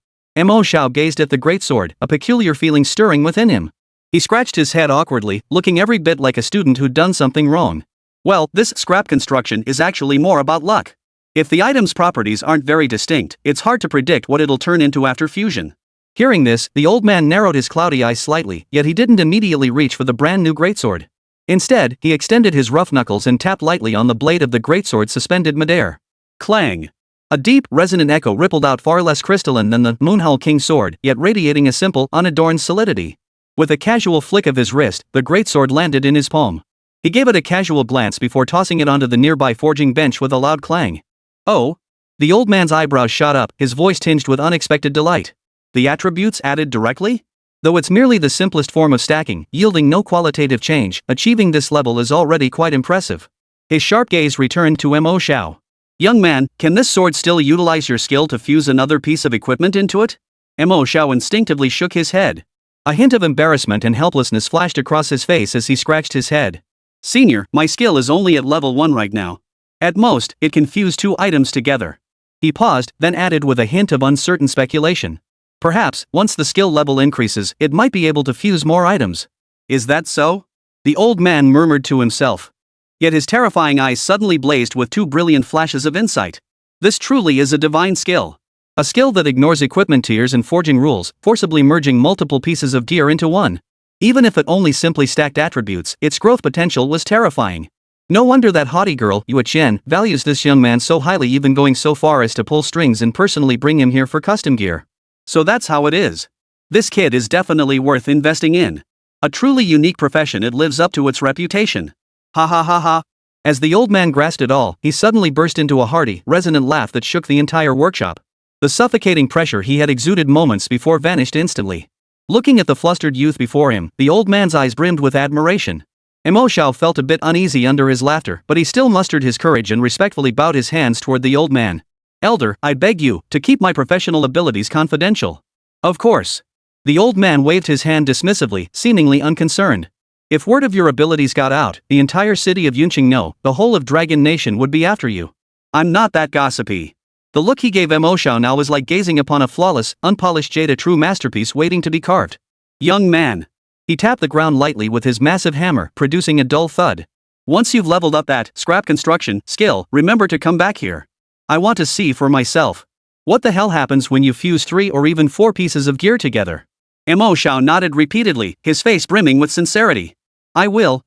Mo Xiao gazed at the greatsword, a peculiar feeling stirring within him. He scratched his head awkwardly, looking every bit like a student who'd done something wrong. Well, this scrap construction is actually more about luck. If the item's properties aren't very distinct, it's hard to predict what it'll turn into after fusion. Hearing this, the old man narrowed his cloudy eyes slightly, yet he didn't immediately reach for the brand new greatsword. Instead, he extended his rough knuckles and tapped lightly on the blade of the greatsword suspended midair. Clang! A deep, resonant echo rippled out, far less crystalline than the Moonhowl King sword, yet radiating a simple, unadorned solidity. With a casual flick of his wrist, the greatsword landed in his palm. He gave it a casual glance before tossing it onto the nearby forging bench with a loud clang. Oh! The old man's eyebrows shot up, his voice tinged with unexpected delight. The attributes added directly? Though it's merely the simplest form of stacking, yielding no qualitative change, achieving this level is already quite impressive. His sharp gaze returned to Mo Xiao. Young man, can this sword still utilize your skill to fuse another piece of equipment into it? Mo Xiao instinctively shook his head. A hint of embarrassment and helplessness flashed across his face as he scratched his head. Senior, my skill is only at level 1 right now. At most, it can fuse two items together. He paused, then added with a hint of uncertain speculation. Perhaps, once the skill level increases, it might be able to fuse more items. Is that so? The old man murmured to himself. Yet his terrifying eyes suddenly blazed with two brilliant flashes of insight. This truly is a divine skill. A skill that ignores equipment tiers and forging rules, forcibly merging multiple pieces of gear into one. Even if it only simply stacked attributes, its growth potential was terrifying. No wonder that haughty girl, Yueqian, values this young man so highly, even going so far as to pull strings and personally bring him here for custom gear. So that's how it is. This kid is definitely worth investing in. A truly unique profession, it lives up to its reputation. Ha ha ha ha. As the old man grasped it all, he suddenly burst into a hearty, resonant laugh that shook the entire workshop. The suffocating pressure he had exuded moments before vanished instantly. Looking at the flustered youth before him, the old man's eyes brimmed with admiration. Mo Xiao felt a bit uneasy under his laughter, but he still mustered his courage and respectfully bowed his hands toward the old man. Elder, I beg you to keep my professional abilities confidential. Of course. The old man waved his hand dismissively, seemingly unconcerned. If word of your abilities got out, the entire city of Yunqing, no, the whole of Dragon Nation would be after you. I'm not that gossipy. The look he gave Mo Xiao now was like gazing upon a flawless, unpolished jade, a true masterpiece waiting to be carved. Young man. He tapped the ground lightly with his massive hammer, producing a dull thud. Once you've leveled up that scrap construction skill, remember to come back here. I want to see for myself. What the hell happens when you fuse 3 or even 4 pieces of gear together? Mo Xiao nodded repeatedly, his face brimming with sincerity. I will.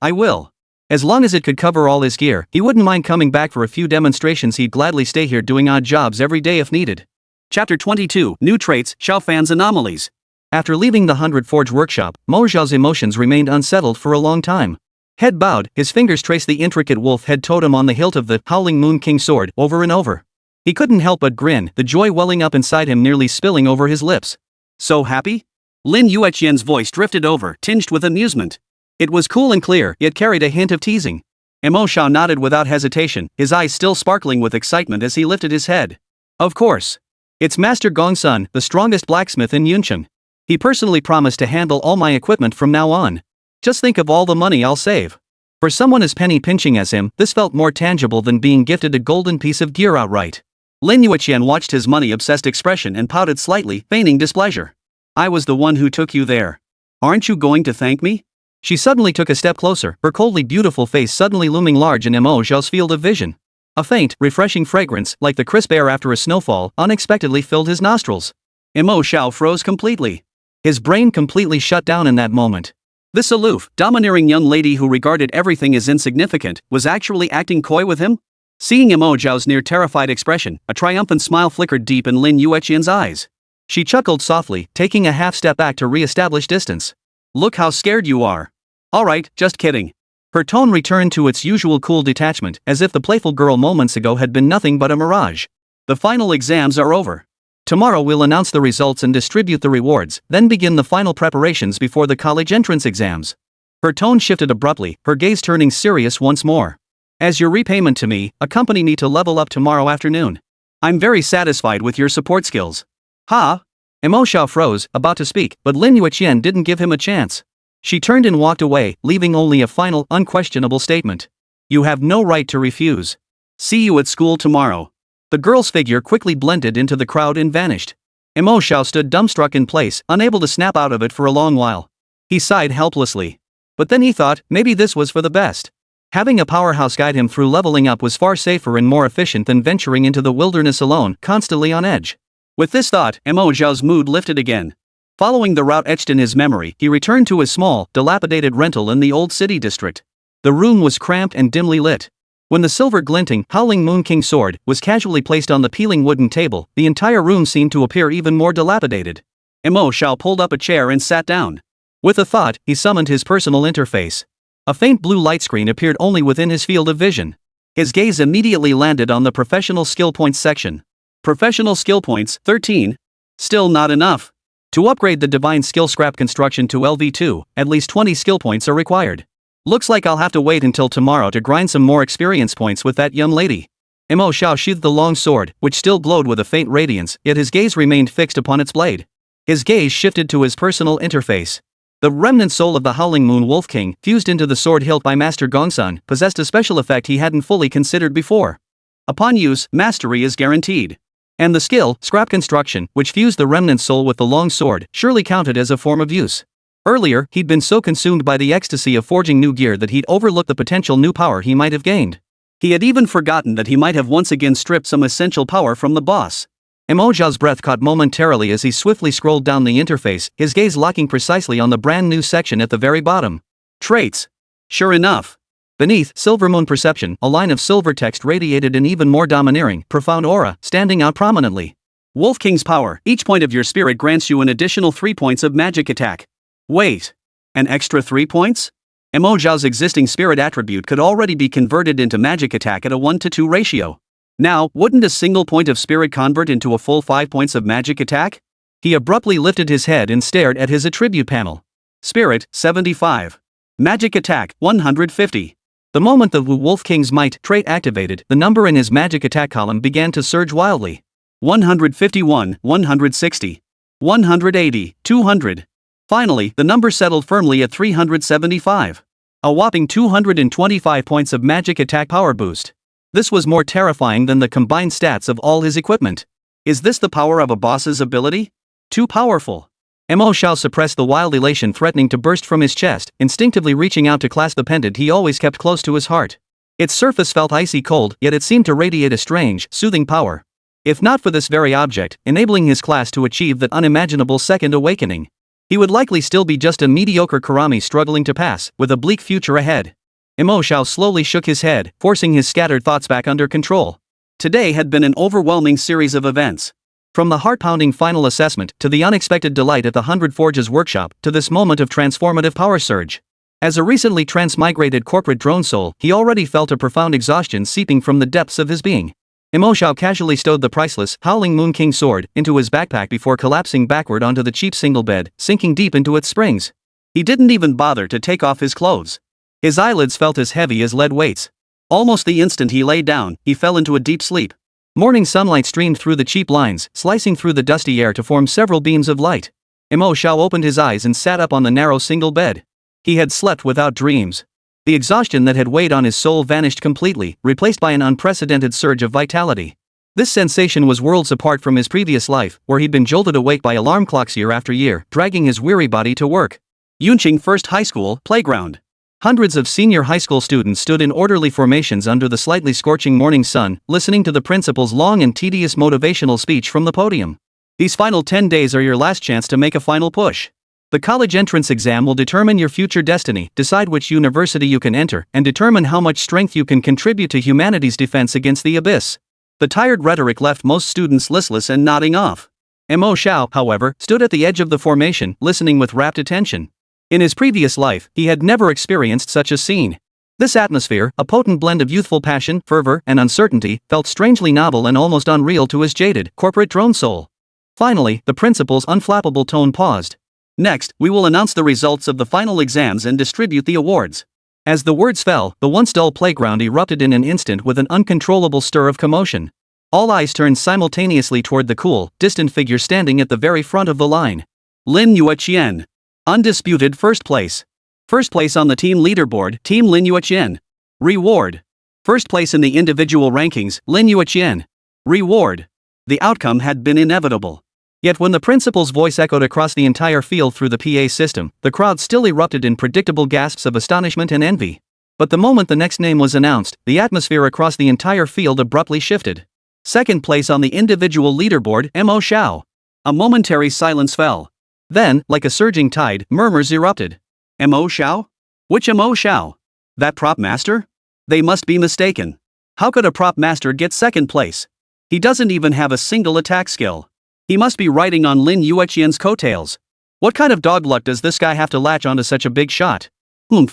As long as it could cover all his gear, he wouldn't mind coming back for a few demonstrations. He'd gladly stay here doing odd jobs every day if needed. Chapter 22, New Traits, Xiao Fan's Anomalies. After leaving the 100 Forge workshop, Mo Xiao's emotions remained unsettled for a long time. Head bowed, his fingers traced the intricate wolf head totem on the hilt of the Howling Moon King sword over and over. He couldn't help but grin, the joy welling up inside him nearly spilling over his lips. So happy? Lin Yueqian's voice drifted over, tinged with amusement. It was cool and clear, yet carried a hint of teasing. Mo Xiao nodded without hesitation, his eyes still sparkling with excitement as he lifted his head. Of course. It's Master Gongsun, the strongest blacksmith in Yunqing. He personally promised to handle all my equipment from now on. Just think of all the money I'll save. For someone as penny-pinching as him, this felt more tangible than being gifted a golden piece of gear outright. Lin Yueqian watched his money-obsessed expression and pouted slightly, feigning displeasure. I was the one who took you there. Aren't you going to thank me? She suddenly took a step closer, her coldly beautiful face suddenly looming large in Mo Xiao's field of vision. A faint, refreshing fragrance, like the crisp air after a snowfall, unexpectedly filled his nostrils. Mo Xiao froze completely. His brain completely shut down in that moment. This aloof, domineering young lady who regarded everything as insignificant, was actually acting coy with him? Seeing Mo Xiao's near-terrified expression, a triumphant smile flickered deep in Lin Yueqian's eyes. She chuckled softly, taking a half-step back to re-establish distance. Look how scared you are. Alright, just kidding. Her tone returned to its usual cool detachment, as if the playful girl moments ago had been nothing but a mirage. The final exams are over. Tomorrow we'll announce the results and distribute the rewards, then begin the final preparations before the college entrance exams. Her tone shifted abruptly, her gaze turning serious once more. As your repayment to me, accompany me to level up tomorrow afternoon. I'm very satisfied with your support skills. Ha! Mo Xiao froze, about to speak, but Lin Yueqian didn't give him a chance. She turned and walked away, leaving only a final, unquestionable statement. You have no right to refuse. See you at school tomorrow. The girl's figure quickly blended into the crowd and vanished. Mo Xiao stood dumbstruck in place, unable to snap out of it for a long while. He sighed helplessly. But then he thought, maybe this was for the best. Having a powerhouse guide him through leveling up was far safer and more efficient than venturing into the wilderness alone, constantly on edge. With this thought, Mo Xiao's mood lifted again. Following the route etched in his memory, he returned to his small, dilapidated rental in the old city district. The room was cramped and dimly lit. When the silver-glinting, howling Moon King sword was casually placed on the peeling wooden table, the entire room seemed to appear even more dilapidated. Mo Xiao pulled up a chair and sat down. With a thought, he summoned his personal interface. A faint blue light screen appeared only within his field of vision. His gaze immediately landed on the professional skill points section. Professional skill points, 13. Still not enough. To upgrade the divine skill scrap construction to LV2, at least 20 skill points are required. Looks like I'll have to wait until tomorrow to grind some more experience points with that young lady. Mo Xiao sheathed the long sword, which still glowed with a faint radiance, yet his gaze remained fixed upon its blade. His gaze shifted to his personal interface. The remnant soul of the Howling Moon Wolf King, fused into the sword hilt by Master Gongsun, possessed a special effect he hadn't fully considered before. Upon use, mastery is guaranteed. And the skill, scrap construction, which fused the remnant soul with the long sword, surely counted as a form of use. Earlier, he'd been so consumed by the ecstasy of forging new gear that he'd overlooked the potential new power he might have gained. He had even forgotten that he might have once again stripped some essential power from the boss. Mo Xiao's breath caught momentarily as he swiftly scrolled down the interface, his gaze locking precisely on the brand new section at the very bottom. Traits. Sure enough. Beneath, Silver Moon Perception, a line of silver text radiated an even more domineering, profound aura, standing out prominently. Wolf King's power, each point of your spirit grants you an additional 3 points of magic attack. Wait. An extra 3 points? Mo Xiao's existing spirit attribute could already be converted into magic attack at a 1-to-2 ratio. Now, wouldn't a single point of spirit convert into a full 5 points of magic attack? He abruptly lifted his head and stared at his attribute panel. Spirit, 75. Magic attack, 150. The moment the Wolf King's Might trait activated, the number in his magic attack column began to surge wildly. 151, 160. 180, 200. Finally, the number settled firmly at 375. A whopping 225 points of magic attack power boost. This was more terrifying than the combined stats of all his equipment. Is this the power of a boss's ability? Too powerful. Mo Xiao suppressed the wild elation threatening to burst from his chest, instinctively reaching out to clasp the pendant he always kept close to his heart. Its surface felt icy cold, yet it seemed to radiate a strange, soothing power. If not for this very object, enabling his class to achieve that unimaginable second awakening, he would likely still be just a mediocre Karami struggling to pass, with a bleak future ahead. Mo Xiao slowly shook his head, forcing his scattered thoughts back under control. Today had been an overwhelming series of events. From the heart-pounding final assessment, to the unexpected delight at the 100 Forges workshop, to this moment of transformative power surge. As a recently transmigrated corporate drone soul, he already felt a profound exhaustion seeping from the depths of his being. Mo Xiao casually stowed the priceless, Howling Moon King sword into his backpack before collapsing backward onto the cheap single bed, sinking deep into its springs. He didn't even bother to take off his clothes. His eyelids felt as heavy as lead weights. Almost the instant he lay down, he fell into a deep sleep. Morning sunlight streamed through the cheap blinds, slicing through the dusty air to form several beams of light. Mo Xiao opened his eyes and sat up on the narrow single bed. He had slept without dreams. The exhaustion that had weighed on his soul vanished completely, replaced by an unprecedented surge of vitality. This sensation was worlds apart from his previous life, where he'd been jolted awake by alarm clocks year after year, dragging his weary body to work. Yunqing First High School playground. Hundreds of senior high school students stood in orderly formations under the slightly scorching morning sun, listening to the principal's long and tedious motivational speech from the podium. These final 10 days are your last chance to make a final push. The college entrance exam will determine your future destiny, decide which university you can enter, and determine how much strength you can contribute to humanity's defense against the abyss. The tired rhetoric left most students listless and nodding off. Mo Xiao, however, stood at the edge of the formation, listening with rapt attention. In his previous life, he had never experienced such a scene. This atmosphere, a potent blend of youthful passion, fervor, and uncertainty, felt strangely novel and almost unreal to his jaded, corporate drone soul. Finally, the principal's unflappable tone paused. Next, we will announce the results of the final exams and distribute the awards. As the words fell, the once dull playground erupted in an instant with an uncontrollable stir of commotion. All eyes turned simultaneously toward the cool, distant figure standing at the very front of the line. Lin Yueqian. Undisputed first place. First place on the team leaderboard, Team Lin Yueqian. Reward. First place in the individual rankings, Lin Yueqian. Reward. The outcome had been inevitable. Yet when the principal's voice echoed across the entire field through the PA system, the crowd still erupted in predictable gasps of astonishment and envy. But the moment the next name was announced, the atmosphere across the entire field abruptly shifted. Second place on the individual leaderboard, Mo Xiao. A momentary silence fell. Then, like a surging tide, murmurs erupted. Mo Xiao? Which Mo Xiao? That prop master? They must be mistaken. How could a prop master get second place? He doesn't even have a single attack skill. He must be riding on Lin Yueqian's coattails. What kind of dog luck does this guy have to latch onto such a big shot?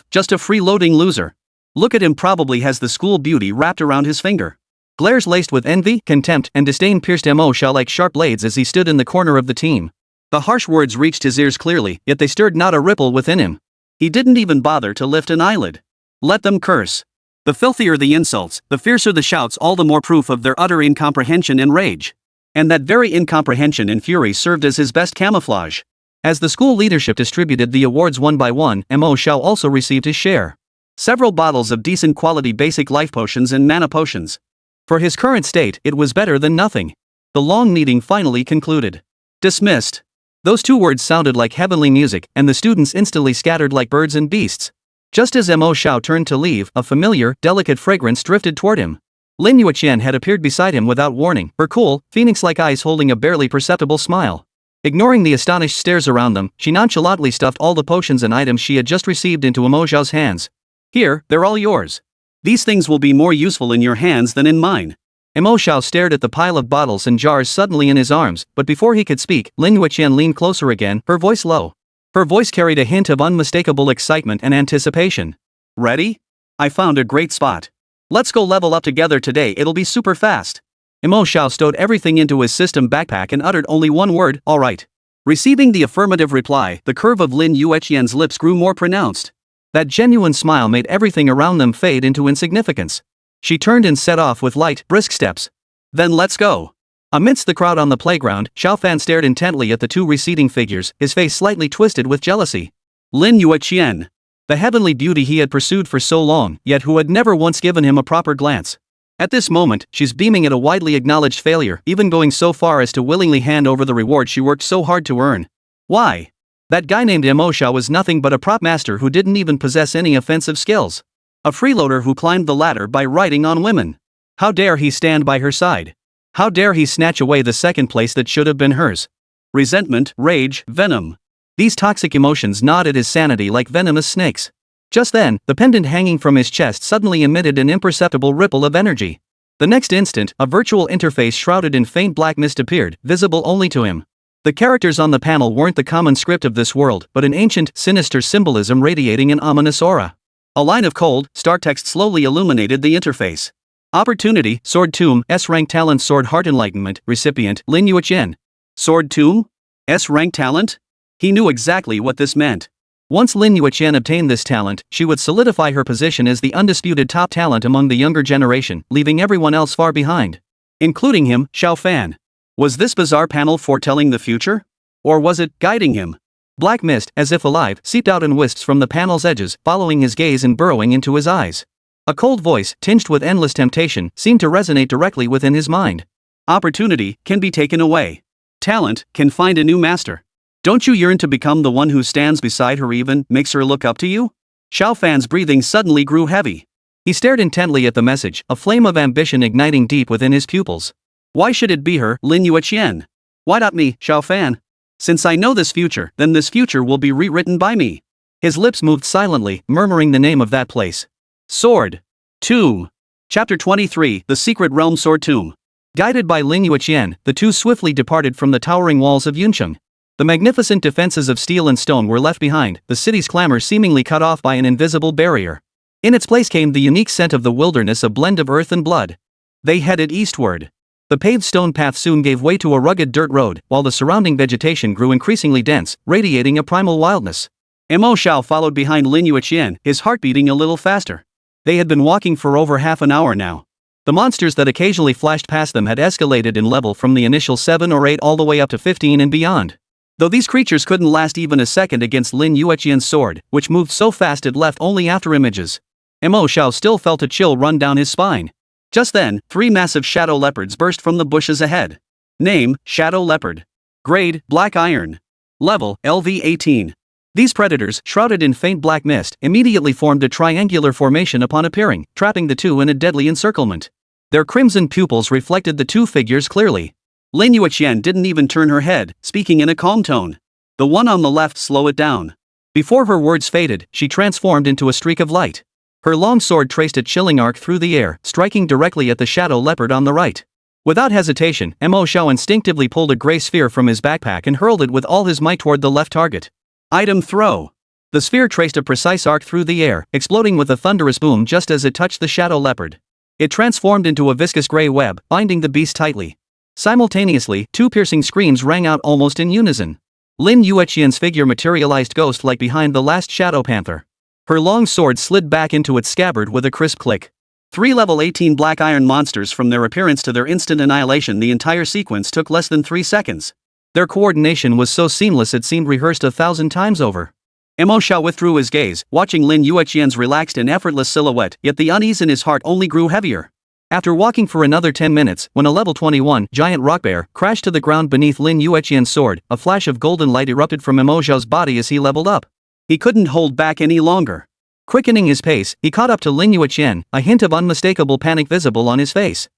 Just a freeloading loser. Look at him, probably has the school beauty wrapped around his finger. Glares laced with envy, contempt, and disdain pierced Mo Xiao like sharp blades as he stood in the corner of the team. The harsh words reached his ears clearly, yet they stirred not a ripple within him. He didn't even bother to lift an eyelid. Let them curse. The filthier the insults, the fiercer the shouts, all the more proof of their utter incomprehension and rage. And that very incomprehension and fury served as his best camouflage. As the school leadership distributed the awards one by one, Mo Xiao also received his share. Several bottles of decent quality basic life potions and mana potions. For his current state, it was better than nothing. The long meeting finally concluded. Dismissed. Those two words sounded like heavenly music, and the students instantly scattered like birds and beasts. Just as Mo Xiao turned to leave, a familiar, delicate fragrance drifted toward him. Lin Yueqian had appeared beside him without warning, her cool, phoenix-like eyes holding a barely perceptible smile. Ignoring the astonished stares around them, she nonchalantly stuffed all the potions and items she had just received into Mo Xiao's hands. Here, they're all yours. These things will be more useful in your hands than in mine. Mo Xiao stared at the pile of bottles and jars suddenly in his arms, but before he could speak, Lin Yueqian leaned closer again, her voice low. Her voice carried a hint of unmistakable excitement and anticipation. Ready? I found a great spot. Let's go level up together today, it'll be super fast. Mo Xiao stowed everything into his system backpack and uttered only one word, all right. Receiving the affirmative reply, the curve of Lin Yueqian's lips grew more pronounced. That genuine smile made everything around them fade into insignificance. She turned and set off with light, brisk steps. Then let's go. Amidst the crowd on the playground, Xiao Fan stared intently at the two receding figures, his face slightly twisted with jealousy. Lin Yueqian. The heavenly beauty he had pursued for so long, yet who had never once given him a proper glance. At this moment, she's beaming at a widely acknowledged failure, even going so far as to willingly hand over the reward she worked so hard to earn. Why? That guy named Mo Xiao was nothing but a prop master who didn't even possess any offensive skills. A freeloader who climbed the ladder by riding on women. How dare he stand by her side? How dare he snatch away the second place that should have been hers? Resentment, rage, venom. These toxic emotions gnawed at his sanity like venomous snakes. Just then, the pendant hanging from his chest suddenly emitted an imperceptible ripple of energy. The next instant, a virtual interface shrouded in faint black mist appeared, visible only to him. The characters on the panel weren't the common script of this world, but an ancient, sinister symbolism radiating an ominous aura. A line of cold, star text slowly illuminated the interface. Opportunity, Sword Tomb, S-rank talent, Sword Heart Enlightenment, recipient, Lin Yueqian. Sword Tomb? S-rank talent? He knew exactly what this meant. Once Lin Yueqian obtained this talent, she would solidify her position as the undisputed top talent among the younger generation, leaving everyone else far behind. Including him, Xiao Fan. Was this bizarre panel foretelling the future? Or was it guiding him? Black mist, as if alive, seeped out in wisps from the panel's edges, following his gaze and burrowing into his eyes. A cold voice, tinged with endless temptation, seemed to resonate directly within his mind. Opportunity can be taken away. Talent can find a new master. Don't you yearn to become the one who stands beside her, even makes her look up to you? Xiao Fan's breathing suddenly grew heavy. He stared intently at the message, a flame of ambition igniting deep within his pupils. Why should it be her, Lin Yueqian? Why not me, Xiao Fan? Since I know this future, then this future will be rewritten by me. His lips moved silently, murmuring the name of that place. Sword Tomb. Chapter 23, The Secret Realm Sword Tomb. Guided by Lin Yueqian, the two swiftly departed from the towering walls of Yuncheng. The magnificent defenses of steel and stone were left behind, the city's clamor seemingly cut off by an invisible barrier. In its place came the unique scent of the wilderness, a blend of earth and blood. They headed eastward. The paved stone path soon gave way to a rugged dirt road, while the surrounding vegetation grew increasingly dense, radiating a primal wildness. Mo Xiao followed behind Lin Yueqian, his heart beating a little faster. They had been walking for over half an hour now. The monsters that occasionally flashed past them had escalated in level from the initial 7 or 8 all the way up to 15 and beyond. Though these creatures couldn't last even a second against Lin Yueqian's sword, which moved so fast it left only after images. Mo Xiao still felt a chill run down his spine. Just then, 3 massive shadow leopards burst from the bushes ahead. Name, Shadow Leopard. Grade, Black Iron. Level, LV-18. These predators, shrouded in faint black mist, immediately formed a triangular formation upon appearing, trapping the two in a deadly encirclement. Their crimson pupils reflected the two figures clearly. Lin Yueqian didn't even turn her head, speaking in a calm tone. The one on the left, slow it down. Before her words faded, she transformed into a streak of light. Her long sword traced a chilling arc through the air, striking directly at the shadow leopard on the right. Without hesitation, Mo Xiao instinctively pulled a gray sphere from his backpack and hurled it with all his might toward the left target. Item throw. The sphere traced a precise arc through the air, exploding with a thunderous boom just as it touched the shadow leopard. It transformed into a viscous gray web, binding the beast tightly. Simultaneously, 2 piercing screams rang out almost in unison. Lin Yueqian's figure materialized ghost-like behind the last shadow panther. Her long sword slid back into its scabbard with a crisp click. 3 level 18 black iron monsters, from their appearance to their instant annihilation, the entire sequence took less than 3 seconds. Their coordination was so seamless it seemed rehearsed 1,000 times over. Mo Xiao withdrew his gaze, watching Lin Yueqian's relaxed and effortless silhouette, yet the unease in his heart only grew heavier. After walking for another 10 minutes, when a level 21 giant rock bear crashed to the ground beneath Lin Yueqian's sword, a flash of golden light erupted from Mo Xiao's body as he leveled up. He couldn't hold back any longer. Quickening his pace, he caught up to Lin Yueqian, a hint of unmistakable panic visible on his face.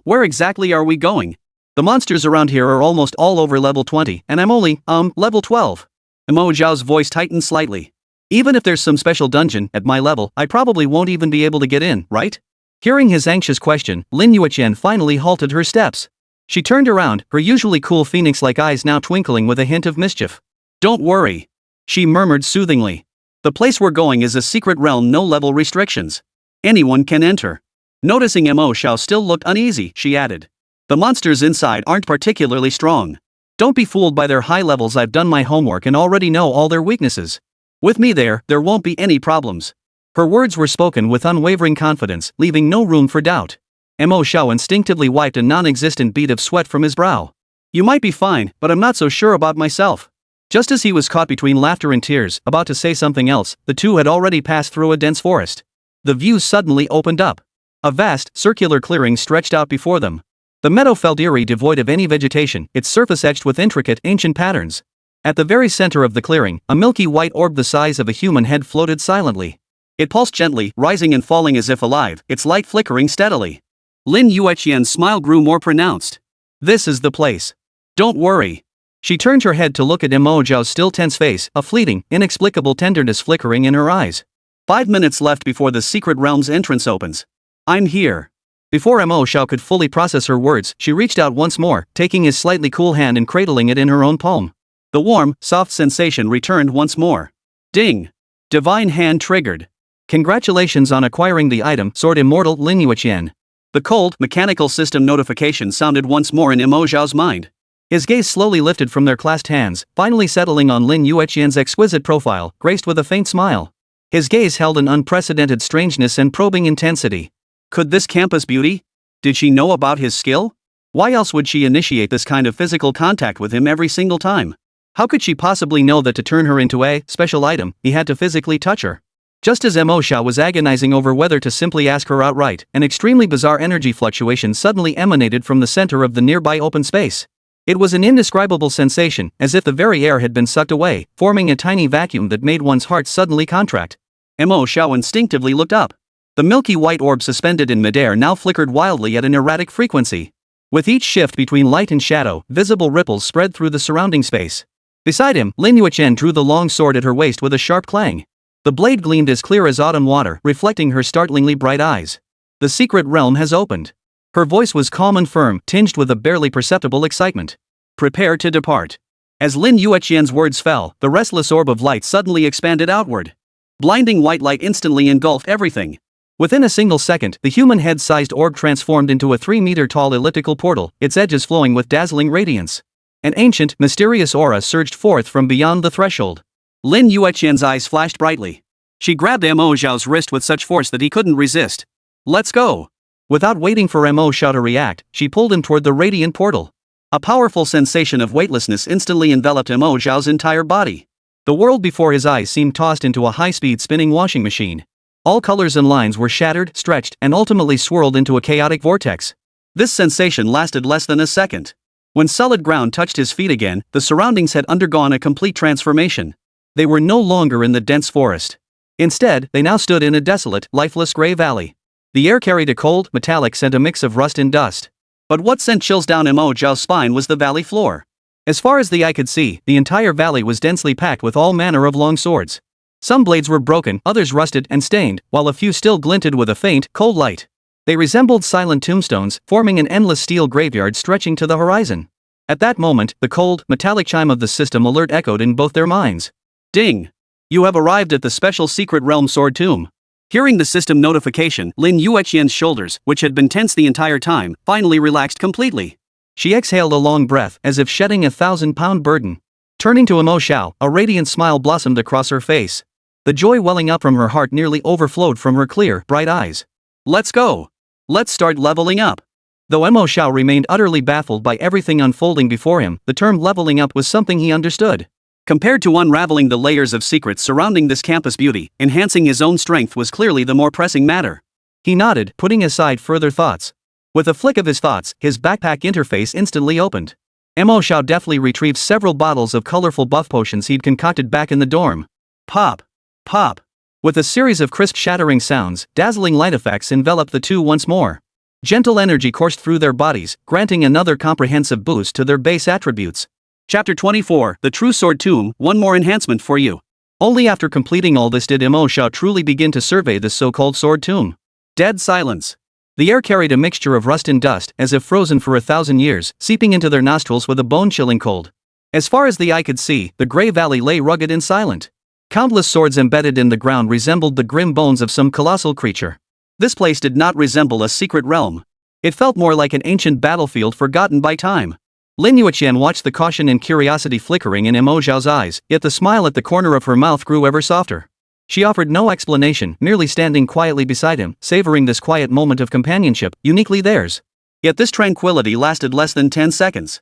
Where exactly are we going? The monsters around here are almost all over level 20, and I'm only, level 12. Mo Xiao's voice tightened slightly. Even if there's some special dungeon at my level, I probably won't even be able to get in, right? Hearing his anxious question, Lin Yueqian finally halted her steps. She turned around, her usually cool phoenix-like eyes now twinkling with a hint of mischief. Don't worry, she murmured soothingly. The place we're going is a secret realm, no level restrictions. Anyone can enter. Noticing Mo Xiao still looked uneasy, she added. The monsters inside aren't particularly strong. Don't be fooled by their high levels. I've done my homework and already know all their weaknesses. With me there won't be any problems. Her words were spoken with unwavering confidence, leaving no room for doubt. Mo Xiao instinctively wiped a non-existent bead of sweat from his brow. You might be fine, but I'm not so sure about myself. Just as he was caught between laughter and tears, about to say something else, the two had already passed through a dense forest. The view suddenly opened up. A vast, circular clearing stretched out before them. The meadow felt eerie, devoid of any vegetation, its surface etched with intricate, ancient patterns. At the very center of the clearing, a milky white orb the size of a human head floated silently. It pulsed gently, rising and falling as if alive, its light flickering steadily. Lin Yueqian's smile grew more pronounced. This is the place. Don't worry. She turned her head to look at Mo Xiao's still tense face, a fleeting, inexplicable tenderness flickering in her eyes. 5 minutes left before the secret realm's entrance opens. I'm here. Before Mo Xiao could fully process her words, she reached out once more, taking his slightly cool hand and cradling it in her own palm. The warm, soft sensation returned once more. Ding! Divine hand triggered. Congratulations on acquiring the item, Sword Immortal Lin Yueqian. The cold, mechanical system notification sounded once more in Mo Xiao's mind. His gaze slowly lifted from their clasped hands, finally settling on Lin Yueqian's exquisite profile, graced with a faint smile. His gaze held an unprecedented strangeness and probing intensity. Could this campus beauty? Did she know about his skill? Why else would she initiate this kind of physical contact with him every single time? How could she possibly know that to turn her into a special item, he had to physically touch her? Just as Mo Xiao was agonizing over whether to simply ask her outright, an extremely bizarre energy fluctuation suddenly emanated from the center of the nearby open space. It was an indescribable sensation, as if the very air had been sucked away, forming a tiny vacuum that made one's heart suddenly contract. Mo Xiao instinctively looked up. The milky white orb suspended in midair now flickered wildly at an erratic frequency. With each shift between light and shadow, visible ripples spread through the surrounding space. Beside him, Lin Yueqian drew the long sword at her waist with a sharp clang. The blade gleamed as clear as autumn water, reflecting her startlingly bright eyes. The secret realm has opened. Her voice was calm and firm, tinged with a barely perceptible excitement. Prepare to depart. As Lin Yueqian's words fell, the restless orb of light suddenly expanded outward. Blinding white light instantly engulfed everything. Within a single second, the human head-sized orb transformed into a 3-meter-tall elliptical portal, its edges flowing with dazzling radiance. An ancient, mysterious aura surged forth from beyond the threshold. Lin Yueqian's eyes flashed brightly. She grabbed Mo Xiao's wrist with such force that he couldn't resist. Let's go! Without waiting for Mo Xiao to react, she pulled him toward the radiant portal. A powerful sensation of weightlessness instantly enveloped Mo Xiao's entire body. The world before his eyes seemed tossed into a high-speed spinning washing machine. All colors and lines were shattered, stretched, and ultimately swirled into a chaotic vortex. This sensation lasted less than a second. When solid ground touched his feet again, the surroundings had undergone a complete transformation. They were no longer in the dense forest. Instead, they now stood in a desolate, lifeless gray valley. The air carried a cold, metallic scent, a mix of rust and dust. But what sent chills down Mo Xiao's spine was the valley floor. As far as the eye could see, the entire valley was densely packed with all manner of long swords. Some blades were broken, others rusted and stained, while a few still glinted with a faint, cold light. They resembled silent tombstones, forming an endless steel graveyard stretching to the horizon. At that moment, the cold, metallic chime of the system alert echoed in both their minds. Ding! You have arrived at the special secret realm sword tomb. Hearing the system notification, Lin Yueqian's shoulders, which had been tense the entire time, finally relaxed completely. She exhaled a long breath, as if shedding a 1,000-pound burden. Turning to Mo Xiao, a radiant smile blossomed across her face. The joy welling up from her heart nearly overflowed from her clear, bright eyes. Let's go! Let's start leveling up! Though Mo Xiao remained utterly baffled by everything unfolding before him, the term leveling up was something he understood. Compared to unraveling the layers of secrets surrounding this campus beauty, enhancing his own strength was clearly the more pressing matter. He nodded, putting aside further thoughts. With a flick of his thoughts, his backpack interface instantly opened. Mo Xiao deftly retrieved several bottles of colorful buff potions he'd concocted back in the dorm. Pop! Pop! With a series of crisp shattering sounds, dazzling light effects enveloped the two once more. Gentle energy coursed through their bodies, granting another comprehensive boost to their base attributes. Chapter 24, The True Sword Tomb, one more enhancement for you. Only after completing all this did Mo Xiao truly begin to survey this so-called sword tomb. Dead silence. The air carried a mixture of rust and dust, as if frozen for 1,000 years, seeping into their nostrils with a bone-chilling cold. As far as the eye could see, the gray valley lay rugged and silent. Countless swords embedded in the ground resembled the grim bones of some colossal creature. This place did not resemble a secret realm. It felt more like an ancient battlefield forgotten by time. Lin Yueqian watched the caution and curiosity flickering in Mo Xiao's eyes, yet the smile at the corner of her mouth grew ever softer. She offered no explanation, merely standing quietly beside him, savoring this quiet moment of companionship, uniquely theirs. Yet this tranquility lasted less than 10 seconds.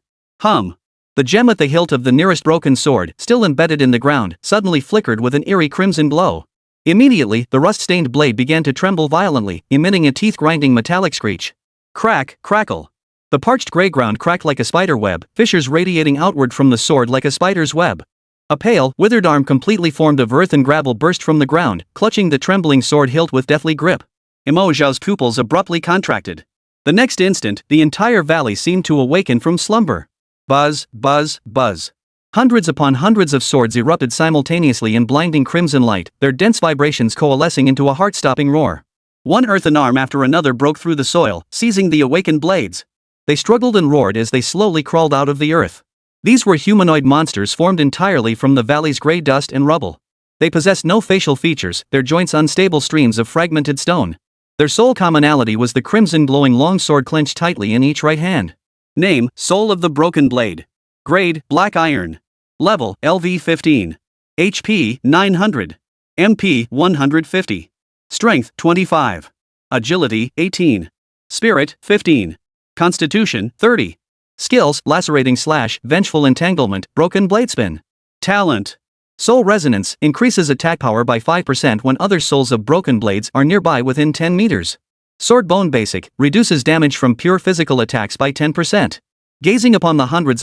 The gem at the hilt of the nearest broken sword, still embedded in the ground, suddenly flickered with an eerie crimson glow. Immediately, the rust-stained blade began to tremble violently, emitting a teeth-grinding metallic screech. Crack, crackle. The parched gray ground cracked like a spider web, fissures radiating outward from the sword like a spider's web. A pale, withered arm completely formed of earth and gravel burst from the ground, clutching the trembling sword hilt with deathly grip. Mo Xiao's pupils abruptly contracted. The next instant, the entire valley seemed to awaken from slumber. Buzz, buzz, buzz. Hundreds upon hundreds of swords erupted simultaneously in blinding crimson light, their dense vibrations coalescing into a heart-stopping roar. One earthen arm after another broke through the soil, seizing the awakened blades. They struggled and roared as they slowly crawled out of the earth. These were humanoid monsters formed entirely from the valley's gray dust and rubble. They possessed no facial features, their joints unstable streams of fragmented stone. Their sole commonality was the crimson glowing long sword clenched tightly in each right hand. Name, Soul of the Broken Blade. Grade, Black Iron. Level, LV15. HP, 900. MP, 150. Strength, 25. Agility, 18. Spirit, 15. Constitution, 30. Skills: lacerating slash, vengeful entanglement, broken bladespin. Talent: Soul Resonance increases attack power by 5% when other souls of broken blades are nearby within 10 meters. Sword Bone Basic reduces damage from pure physical attacks by 10%. Gazing upon the hundreds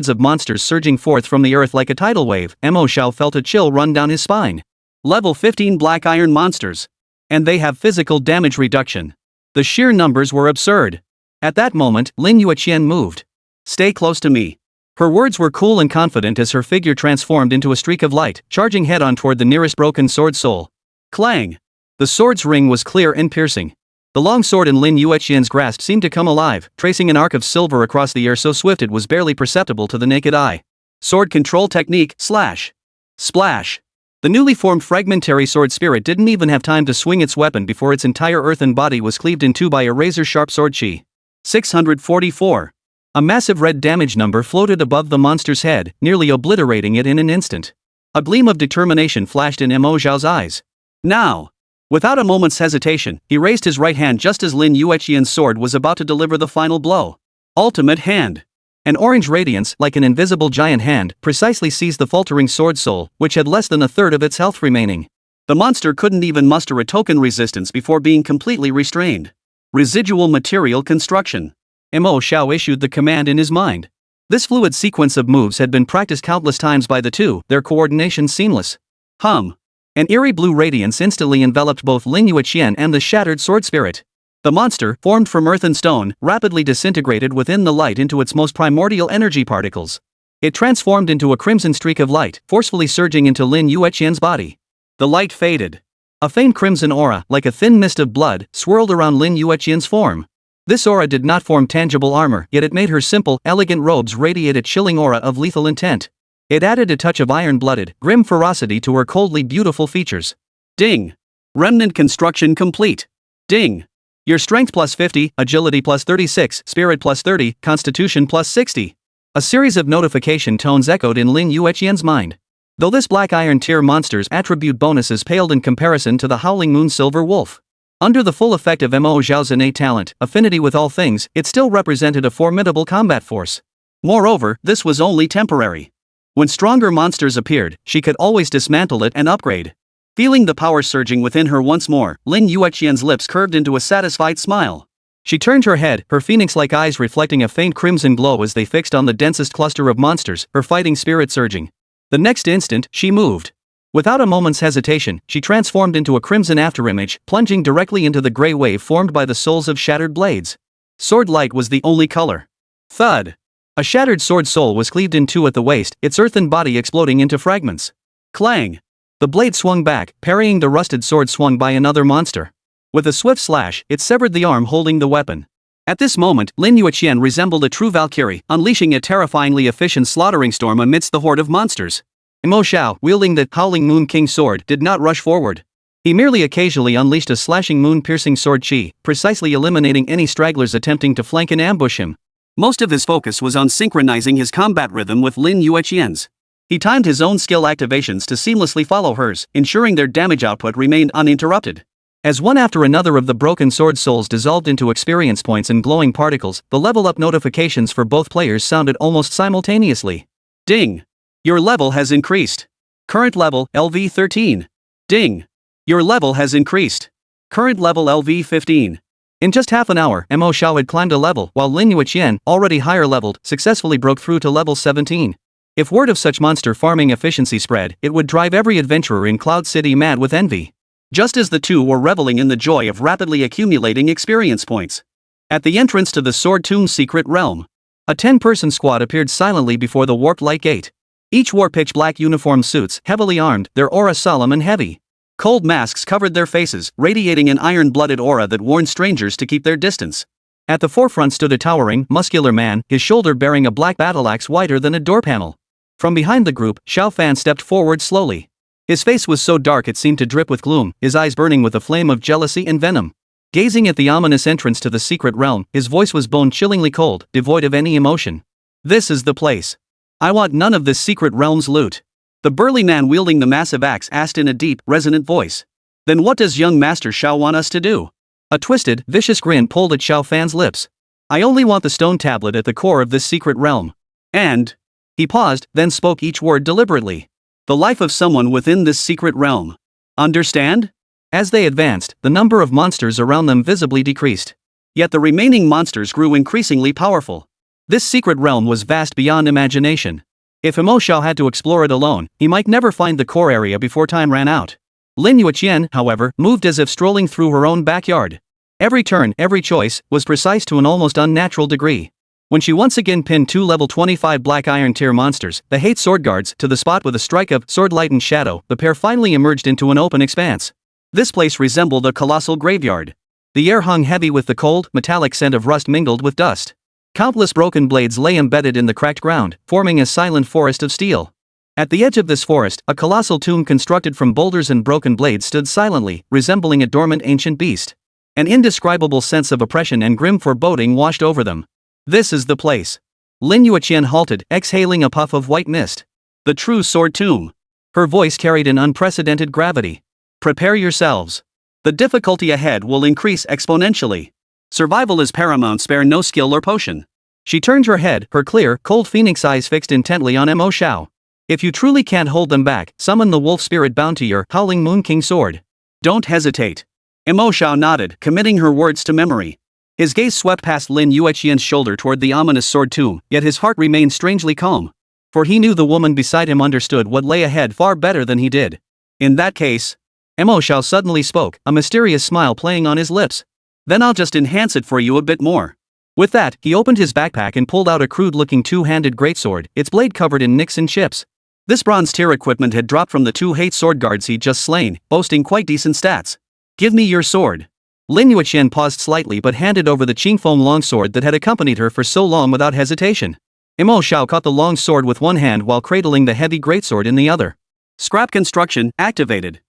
of monsters surging forth from the earth like a tidal wave, Mo Xiao felt a chill run down his spine. Level 15 Black Iron monsters. And they have physical damage reduction. The sheer numbers were absurd. At that moment, Lin Yueqian moved. Stay close to me. Her words were cool and confident as her figure transformed into a streak of light, charging head-on toward the nearest broken sword soul. Clang! The sword's ring was clear and piercing. The long sword in Lin Yueqian's grasp seemed to come alive, tracing an arc of silver across the air so swift it was barely perceptible to the naked eye. Sword control technique, slash. Splash! The newly formed fragmentary sword spirit didn't even have time to swing its weapon before its entire earthen body was cleaved in two by a razor-sharp sword chi. 644. A massive red damage number floated above the monster's head, nearly obliterating it in an instant. A gleam of determination flashed in Mo Xiao's eyes. Now! Without a moment's hesitation, he raised his right hand just as Lin Yueqian's sword was about to deliver the final blow. Ultimate Hand. An orange radiance, like an invisible giant hand, precisely seized the faltering sword soul, which had less than a third of its health remaining. The monster couldn't even muster a token resistance before being completely restrained. Residual material construction. Mo Xiao issued the command in his mind. This fluid sequence of moves had been practiced countless times by the two, their coordination seamless. Hum. An eerie blue radiance instantly enveloped both Lin Yueqian and the shattered sword spirit. The monster, formed from earth and stone, rapidly disintegrated within the light into its most primordial energy particles. It transformed into a crimson streak of light, forcefully surging into Lin Yueqian's body. The light faded. A faint crimson aura, like a thin mist of blood, swirled around Lin Yueqian's form. This aura did not form tangible armor, yet it made her simple, elegant robes radiate a chilling aura of lethal intent. It added a touch of iron-blooded, grim ferocity to her coldly beautiful features. Ding! Remnant construction complete. Ding! Your strength plus 50, agility plus 36, spirit plus 30, constitution plus 60. A series of notification tones echoed in Lin Yueqian's mind. Though this Black Iron tier monster's attribute bonuses paled in comparison to the Howling Moon Silver Wolf. Under the full effect of Mo Xiao's innate talent, affinity with all things, it still represented a formidable combat force. Moreover, this was only temporary. When stronger monsters appeared, she could always dismantle it and upgrade. Feeling the power surging within her once more, Lin Yueqian's lips curved into a satisfied smile. She turned her head, her phoenix-like eyes reflecting a faint crimson glow as they fixed on the densest cluster of monsters, her fighting spirit surging. The next instant, she moved. Without a moment's hesitation, she transformed into a crimson afterimage, plunging directly into the gray wave formed by the souls of shattered blades. Sword light was the only color. Thud! A shattered sword soul was cleaved in two at the waist, its earthen body exploding into fragments. Clang! The blade swung back, parrying the rusted sword swung by another monster. With a swift slash, it severed the arm holding the weapon. At this moment, Lin Yueqian resembled a true Valkyrie, unleashing a terrifyingly efficient slaughtering storm amidst the horde of monsters. Mo Xiao, wielding the Howling Moon King sword, did not rush forward. He merely occasionally unleashed a slashing moon-piercing sword chi, precisely eliminating any stragglers attempting to flank and ambush him. Most of his focus was on synchronizing his combat rhythm with Lin Yueqian's. He timed his own skill activations to seamlessly follow hers, ensuring their damage output remained uninterrupted. As one after another of the broken sword souls dissolved into experience points and glowing particles, the level-up notifications for both players sounded almost simultaneously. Ding! Your level has increased. Current level, LV 13. Ding! Your level has increased. Current level LV 15. In just half an hour, Mo Xiao had climbed a level, while Lin Yueqian, already higher leveled, successfully broke through to level 17. If word of such monster farming efficiency spread, it would drive every adventurer in Cloud City mad with envy. Just as the two were reveling in the joy of rapidly accumulating experience points. At the entrance to the Sword Tomb's secret realm, a 10-person squad appeared silently before the warped light gate. Each wore pitch-black uniform suits, heavily armed, their aura solemn and heavy. Cold masks covered their faces, radiating an iron-blooded aura that warned strangers to keep their distance. At the forefront stood a towering, muscular man, his shoulder bearing a black battle-axe wider than a door panel. From behind the group, Xiao Fan stepped forward slowly. His face was so dark it seemed to drip with gloom, his eyes burning with a flame of jealousy and venom. Gazing at the ominous entrance to the secret realm, his voice was bone-chillingly cold, devoid of any emotion. This is the place. I want none of this secret realm's loot. The burly man wielding the massive axe asked in a deep, resonant voice. Then what does young Master Xiao want us to do? A twisted, vicious grin pulled at Xiao Fan's lips. I only want the stone tablet at the core of this secret realm. And... He paused, then spoke each word deliberately. The life of someone within this secret realm. Understand? As they advanced, the number of monsters around them visibly decreased. Yet the remaining monsters grew increasingly powerful. This secret realm was vast beyond imagination. If Mo Xiao had to explore it alone, he might never find the core area before time ran out. Lin Yueqian, however, moved as if strolling through her own backyard. Every turn, every choice, was precise to an almost unnatural degree. When she once again pinned 2 level 25 black iron tier monsters, the hate sword guards, to the spot with a strike of sword light and shadow, the pair finally emerged into an open expanse. This place resembled a colossal graveyard. The air hung heavy with the cold, metallic scent of rust mingled with dust. Countless broken blades lay embedded in the cracked ground, forming a silent forest of steel. At the edge of this forest, a colossal tomb constructed from boulders and broken blades stood silently, resembling a dormant ancient beast. An indescribable sense of oppression and grim foreboding washed over them. This is the place. Lin Yueqian halted, exhaling a puff of white mist. The true sword tomb. Her voice carried an unprecedented gravity. Prepare yourselves. The difficulty ahead will increase exponentially. Survival is paramount, spare no skill or potion. She turned her head, her clear, cold phoenix eyes fixed intently on Mo Xiao. If you truly can't hold them back, summon the wolf spirit bound to your Howling Moon King sword. Don't hesitate. Mo Xiao nodded, committing her words to memory. His gaze swept past Lin Yueqian's shoulder toward the ominous sword tomb, yet his heart remained strangely calm. For he knew the woman beside him understood what lay ahead far better than he did. In that case, Mo Xiao suddenly spoke, a mysterious smile playing on his lips. Then I'll just enhance it for you a bit more. With that, he opened his backpack and pulled out a crude-looking two-handed greatsword, its blade covered in nicks and chips. This bronze-tier equipment had dropped from the 2 hate sword guards he'd just slain, boasting quite decent stats. Give me your sword. Lin Yueqian paused slightly but handed over the Qingfeng longsword that had accompanied her for so long without hesitation. Mo Xiao caught the long sword with one hand while cradling the heavy greatsword in the other. Scrap construction activated.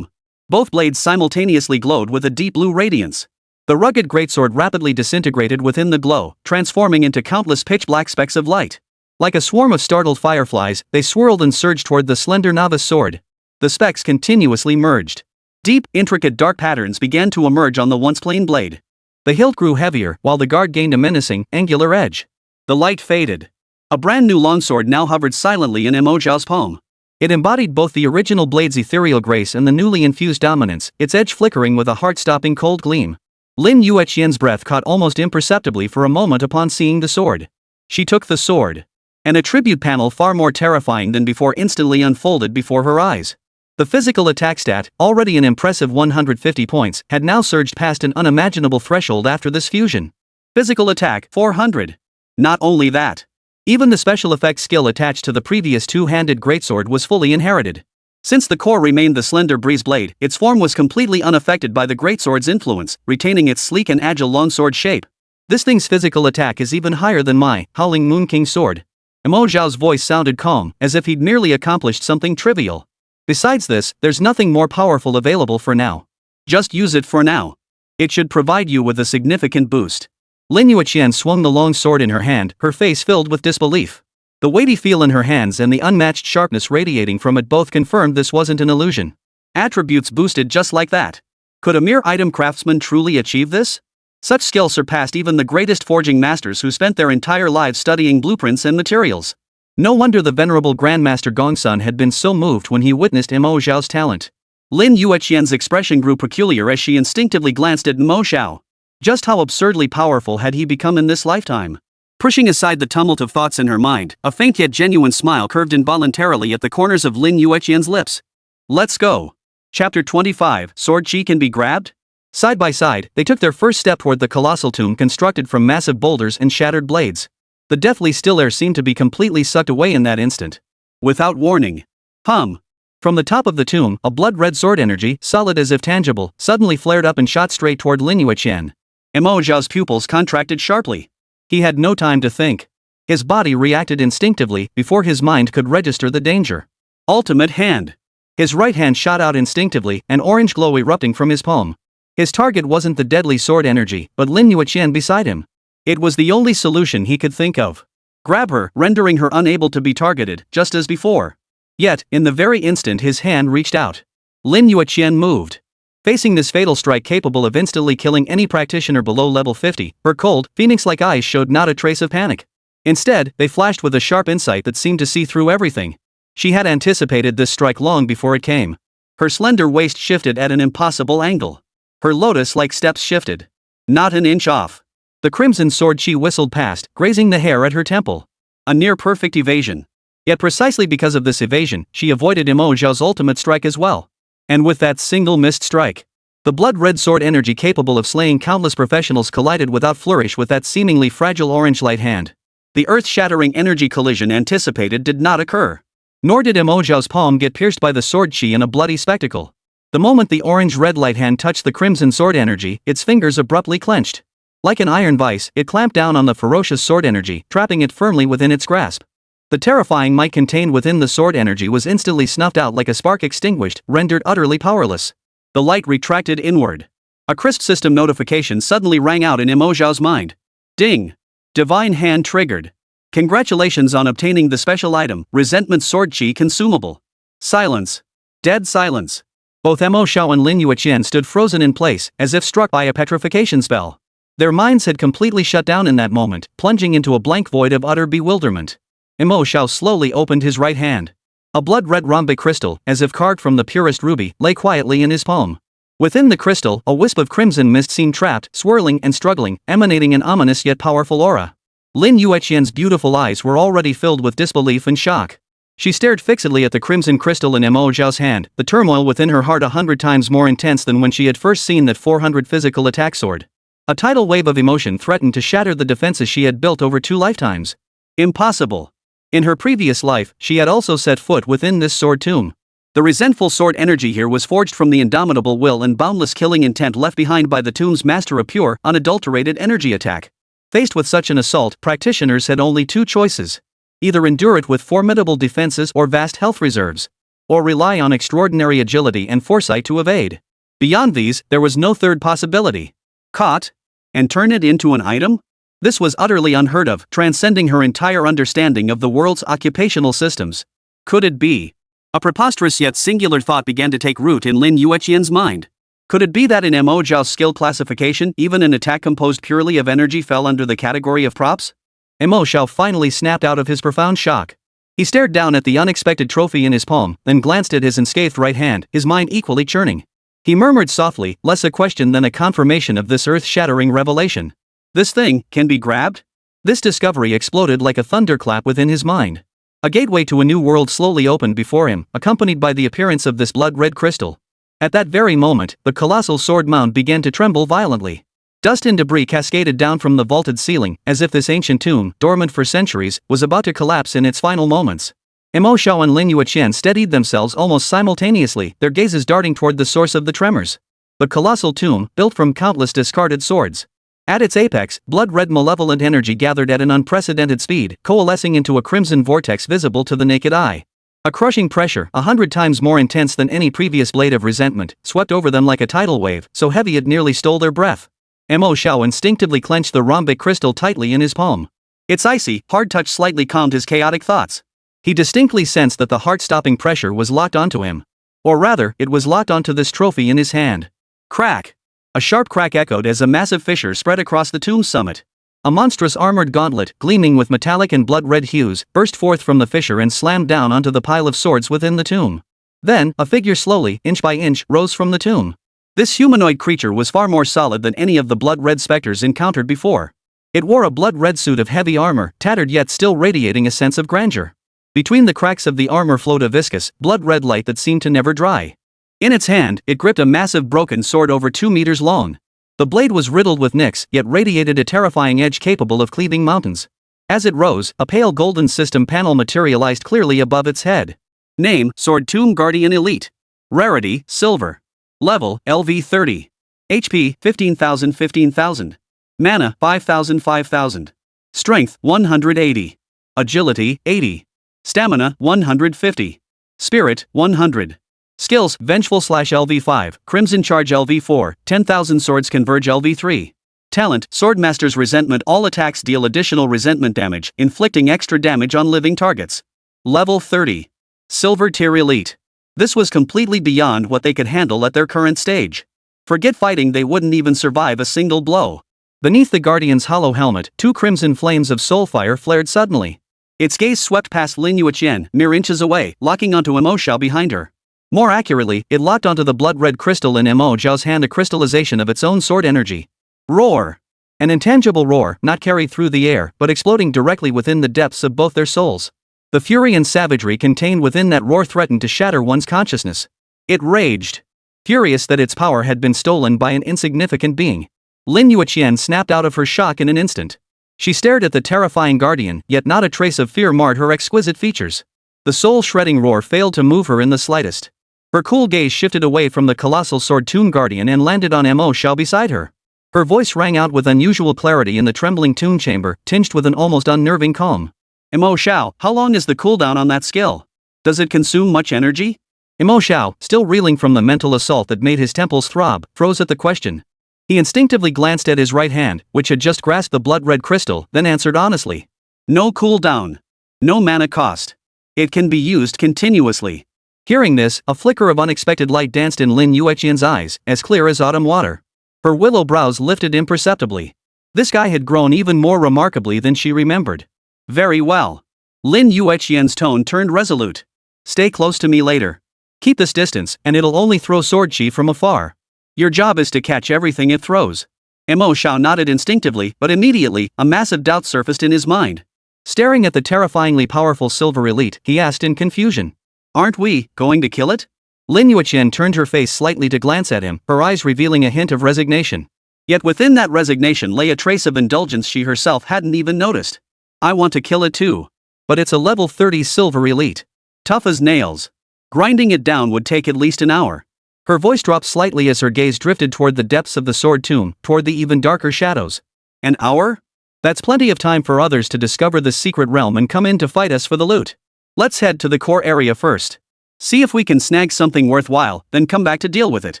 Both blades simultaneously glowed with a deep blue radiance. The rugged greatsword rapidly disintegrated within the glow, transforming into countless pitch-black specks of light. Like a swarm of startled fireflies, they swirled and surged toward the slender novice sword. The specks continuously merged. Deep, intricate dark patterns began to emerge on the once plain blade. The hilt grew heavier, while the guard gained a menacing, angular edge. The light faded. A brand new longsword now hovered silently in Mo Xiao's palm. It embodied both the original blade's ethereal grace and the newly infused dominance, its edge flickering with a heart-stopping cold gleam. Lin Yueqian's breath caught almost imperceptibly for a moment upon seeing the sword. She took the sword. An attribute panel far more terrifying than before instantly unfolded before her eyes. The physical attack stat, already an impressive 150 points, had now surged past an unimaginable threshold after this fusion. Physical attack, 400. Not only that. Even the special effects skill attached to the previous two-handed greatsword was fully inherited. Since the core remained the slender breeze blade, its form was completely unaffected by the greatsword's influence, retaining its sleek and agile longsword shape. This thing's physical attack is even higher than my Howling Moon King sword. Mo Xiao's voice sounded calm, as if he'd merely accomplished something trivial. Besides this, there's nothing more powerful available for now. Just use it for now. It should provide you with a significant boost. Lin Yueqian swung the long sword in her hand, her face filled with disbelief. The weighty feel in her hands and the unmatched sharpness radiating from it both confirmed this wasn't an illusion. Attributes boosted just like that. Could a mere item craftsman truly achieve this? Such skill surpassed even the greatest forging masters who spent their entire lives studying blueprints and materials. No wonder the venerable Grandmaster Gongsun had been so moved when he witnessed Mo Xiao's talent. Lin Yueqian's expression grew peculiar as she instinctively glanced at Mo Xiao. Just how absurdly powerful had he become in this lifetime? Pushing aside the tumult of thoughts in her mind, a faint yet genuine smile curved involuntarily at the corners of Lin Yueqian's lips. Let's go. Chapter 25, Sword Chi Can Be Grabbed? Side by side, they took their first step toward the colossal tomb constructed from massive boulders and shattered blades. The deathly still air seemed to be completely sucked away in that instant. Without warning. From the top of the tomb, a blood-red sword energy, solid as if tangible, suddenly flared up and shot straight toward Lin Yueqian. Mo Xiao's pupils contracted sharply. He had no time to think. His body reacted instinctively before his mind could register the danger. Ultimate hand. His right hand shot out instinctively, an orange glow erupting from his palm. His target wasn't the deadly sword energy, but Lin Yueqian beside him. It was the only solution he could think of. Grab her, rendering her unable to be targeted, just as before. Yet, in the very instant his hand reached out, Lin Yueqian moved. Facing this fatal strike capable of instantly killing any practitioner below level 50, her cold, phoenix-like eyes showed not a trace of panic. Instead, they flashed with a sharp insight that seemed to see through everything. She had anticipated this strike long before it came. Her slender waist shifted at an impossible angle. Her lotus-like steps shifted. Not an inch off. The crimson sword she whistled past, grazing the hair at her temple. A near-perfect evasion. Yet precisely because of this evasion, she avoided Mo Xiao's ultimate strike as well. And with that single missed strike, the blood-red sword energy capable of slaying countless professionals collided without flourish with that seemingly fragile orange light hand. The earth-shattering energy collision anticipated did not occur. Nor did Mo Xiao's palm get pierced by the sword chi in a bloody spectacle. The moment the orange-red light hand touched the crimson sword energy, its fingers abruptly clenched. Like an iron vice, it clamped down on the ferocious sword energy, trapping it firmly within its grasp. The terrifying might contained within the sword energy was instantly snuffed out like a spark extinguished, rendered utterly powerless. The light retracted inward. A crisp system notification suddenly rang out in Mo Xiao's mind. Ding! Divine hand triggered. Congratulations on obtaining the special item, Resentment Sword Chi Consumable. Silence. Dead silence. Both Mo Xiao and Lin Yueqian stood frozen in place, as if struck by a petrification spell. Their minds had completely shut down in that moment, plunging into a blank void of utter bewilderment. Mo Xiao slowly opened his right hand. A blood-red rhombic crystal, as if carved from the purest ruby, lay quietly in his palm. Within the crystal, a wisp of crimson mist seemed trapped, swirling and struggling, emanating an ominous yet powerful aura. Lin Yueqian's beautiful eyes were already filled with disbelief and shock. She stared fixedly at the crimson crystal in Mo Xiao's hand, the turmoil within her heart 100 times more intense than when she had first seen that 400 physical attack sword. A tidal wave of emotion threatened to shatter the defenses she had built over 2 lifetimes. Impossible. In her previous life, she had also set foot within this sword tomb. The resentful sword energy here was forged from the indomitable will and boundless killing intent left behind by the tomb's master of pure, unadulterated energy attack. Faced with such an assault, practitioners had only 2 choices. Either endure it with formidable defenses or vast health reserves, or rely on extraordinary agility and foresight to evade. Beyond these, there was no third possibility. Caught? And turn it into an item? This was utterly unheard of, transcending her entire understanding of the world's occupational systems. Could it be? A preposterous yet singular thought began to take root in Lin Yueqian's mind. Could it be that in Mo Xiao's skill classification, even an attack composed purely of energy fell under the category of props? Mo Xiao finally snapped out of his profound shock. He stared down at the unexpected trophy in his palm, then glanced at his unscathed right hand, his mind equally churning. He murmured softly, less a question than a confirmation of this earth-shattering revelation. This thing can be grabbed? This discovery exploded like a thunderclap within his mind. A gateway to a new world slowly opened before him, accompanied by the appearance of this blood-red crystal. At that very moment, the colossal sword mound began to tremble violently. Dust and debris cascaded down from the vaulted ceiling, as if this ancient tomb, dormant for centuries, was about to collapse in its final moments. Mo Xiao and Lin Yueqian steadied themselves almost simultaneously, their gazes darting toward the source of the tremors. The colossal tomb, built from countless discarded swords. At its apex, blood-red malevolent energy gathered at an unprecedented speed, coalescing into a crimson vortex visible to the naked eye. A crushing pressure, 100 times more intense than any previous blade of resentment, swept over them like a tidal wave, so heavy it nearly stole their breath. Mo Xiao instinctively clenched the rhombic crystal tightly in his palm. Its icy, hard touch slightly calmed his chaotic thoughts. He distinctly sensed that the heart-stopping pressure was locked onto him. Or rather, it was locked onto this trophy in his hand. Crack! A sharp crack echoed as a massive fissure spread across the tomb's summit. A monstrous armored gauntlet, gleaming with metallic and blood-red hues, burst forth from the fissure and slammed down onto the pile of swords within the tomb. Then, a figure slowly, inch by inch, rose from the tomb. This humanoid creature was far more solid than any of the blood-red specters encountered before. It wore a blood-red suit of heavy armor, tattered yet still radiating a sense of grandeur. Between the cracks of the armor flowed a viscous, blood-red light that seemed to never dry. In its hand, it gripped a massive broken sword over 2 meters long. The blade was riddled with nicks, yet radiated a terrifying edge capable of cleaving mountains. As it rose, a pale golden system panel materialized clearly above its head. Name, Sword Tomb Guardian Elite. Rarity, Silver. Level, LV 30. HP, 15,000. Mana, 5,000. Strength, 180. Agility, 80. Stamina, 150. Spirit, 100. Skills, Vengeful/LV 5, Crimson Charge LV 4, 10,000 Swords Converge LV 3. Talent, Swordmaster's Resentment. All attacks deal additional resentment damage, inflicting extra damage on living targets. Level 30. Silver Tier Elite. This was completely beyond what they could handle at their current stage. Forget fighting, they wouldn't even survive a single blow. Beneath the Guardian's hollow helmet, two crimson flames of soulfire flared suddenly. Its gaze swept past Lin Yueqian, mere inches away, locking onto Mo Xiao behind her. More accurately, it locked onto the blood-red crystal in Mo Xiao's hand, a crystallization of its own sword energy. Roar! An intangible roar, not carried through the air, but exploding directly within the depths of both their souls. The fury and savagery contained within that roar threatened to shatter one's consciousness. It raged. Furious that its power had been stolen by an insignificant being. Lin Yueqian snapped out of her shock in an instant. She stared at the terrifying guardian, yet not a trace of fear marred her exquisite features. The soul-shredding roar failed to move her in the slightest. Her cool gaze shifted away from the colossal sword-tuned guardian and landed on Mo Xiao beside her. Her voice rang out with unusual clarity in the trembling tune chamber, tinged with an almost unnerving calm. Mo Xiao, how long is the cooldown on that skill? Does it consume much energy? Mo Xiao, still reeling from the mental assault that made his temples throb, froze at the question. He instinctively glanced at his right hand, which had just grasped the blood-red crystal, then answered honestly. No cooldown. No mana cost. It can be used continuously. Hearing this, a flicker of unexpected light danced in Lin Yueqian's eyes, as clear as autumn water. Her willow brows lifted imperceptibly. This guy had grown even more remarkably than she remembered. Very well. Lin Yueqian's tone turned resolute. Stay close to me later. Keep this distance, and it'll only throw sword chi from afar. Your job is to catch everything it throws. Mo Xiao nodded instinctively, but immediately, a massive doubt surfaced in his mind. Staring at the terrifyingly powerful silver elite, he asked in confusion. Aren't we going to kill it? Lin Yueqian turned her face slightly to glance at him, her eyes revealing a hint of resignation. Yet within that resignation lay a trace of indulgence she herself hadn't even noticed. I want to kill it too. But it's a level 30 silver elite. Tough as nails. Grinding it down would take at least an hour. Her voice dropped slightly as her gaze drifted toward the depths of the sword tomb, toward the even darker shadows. An hour? That's plenty of time for others to discover the secret realm and come in to fight us for the loot. Let's head to the core area first. See if we can snag something worthwhile, then come back to deal with it.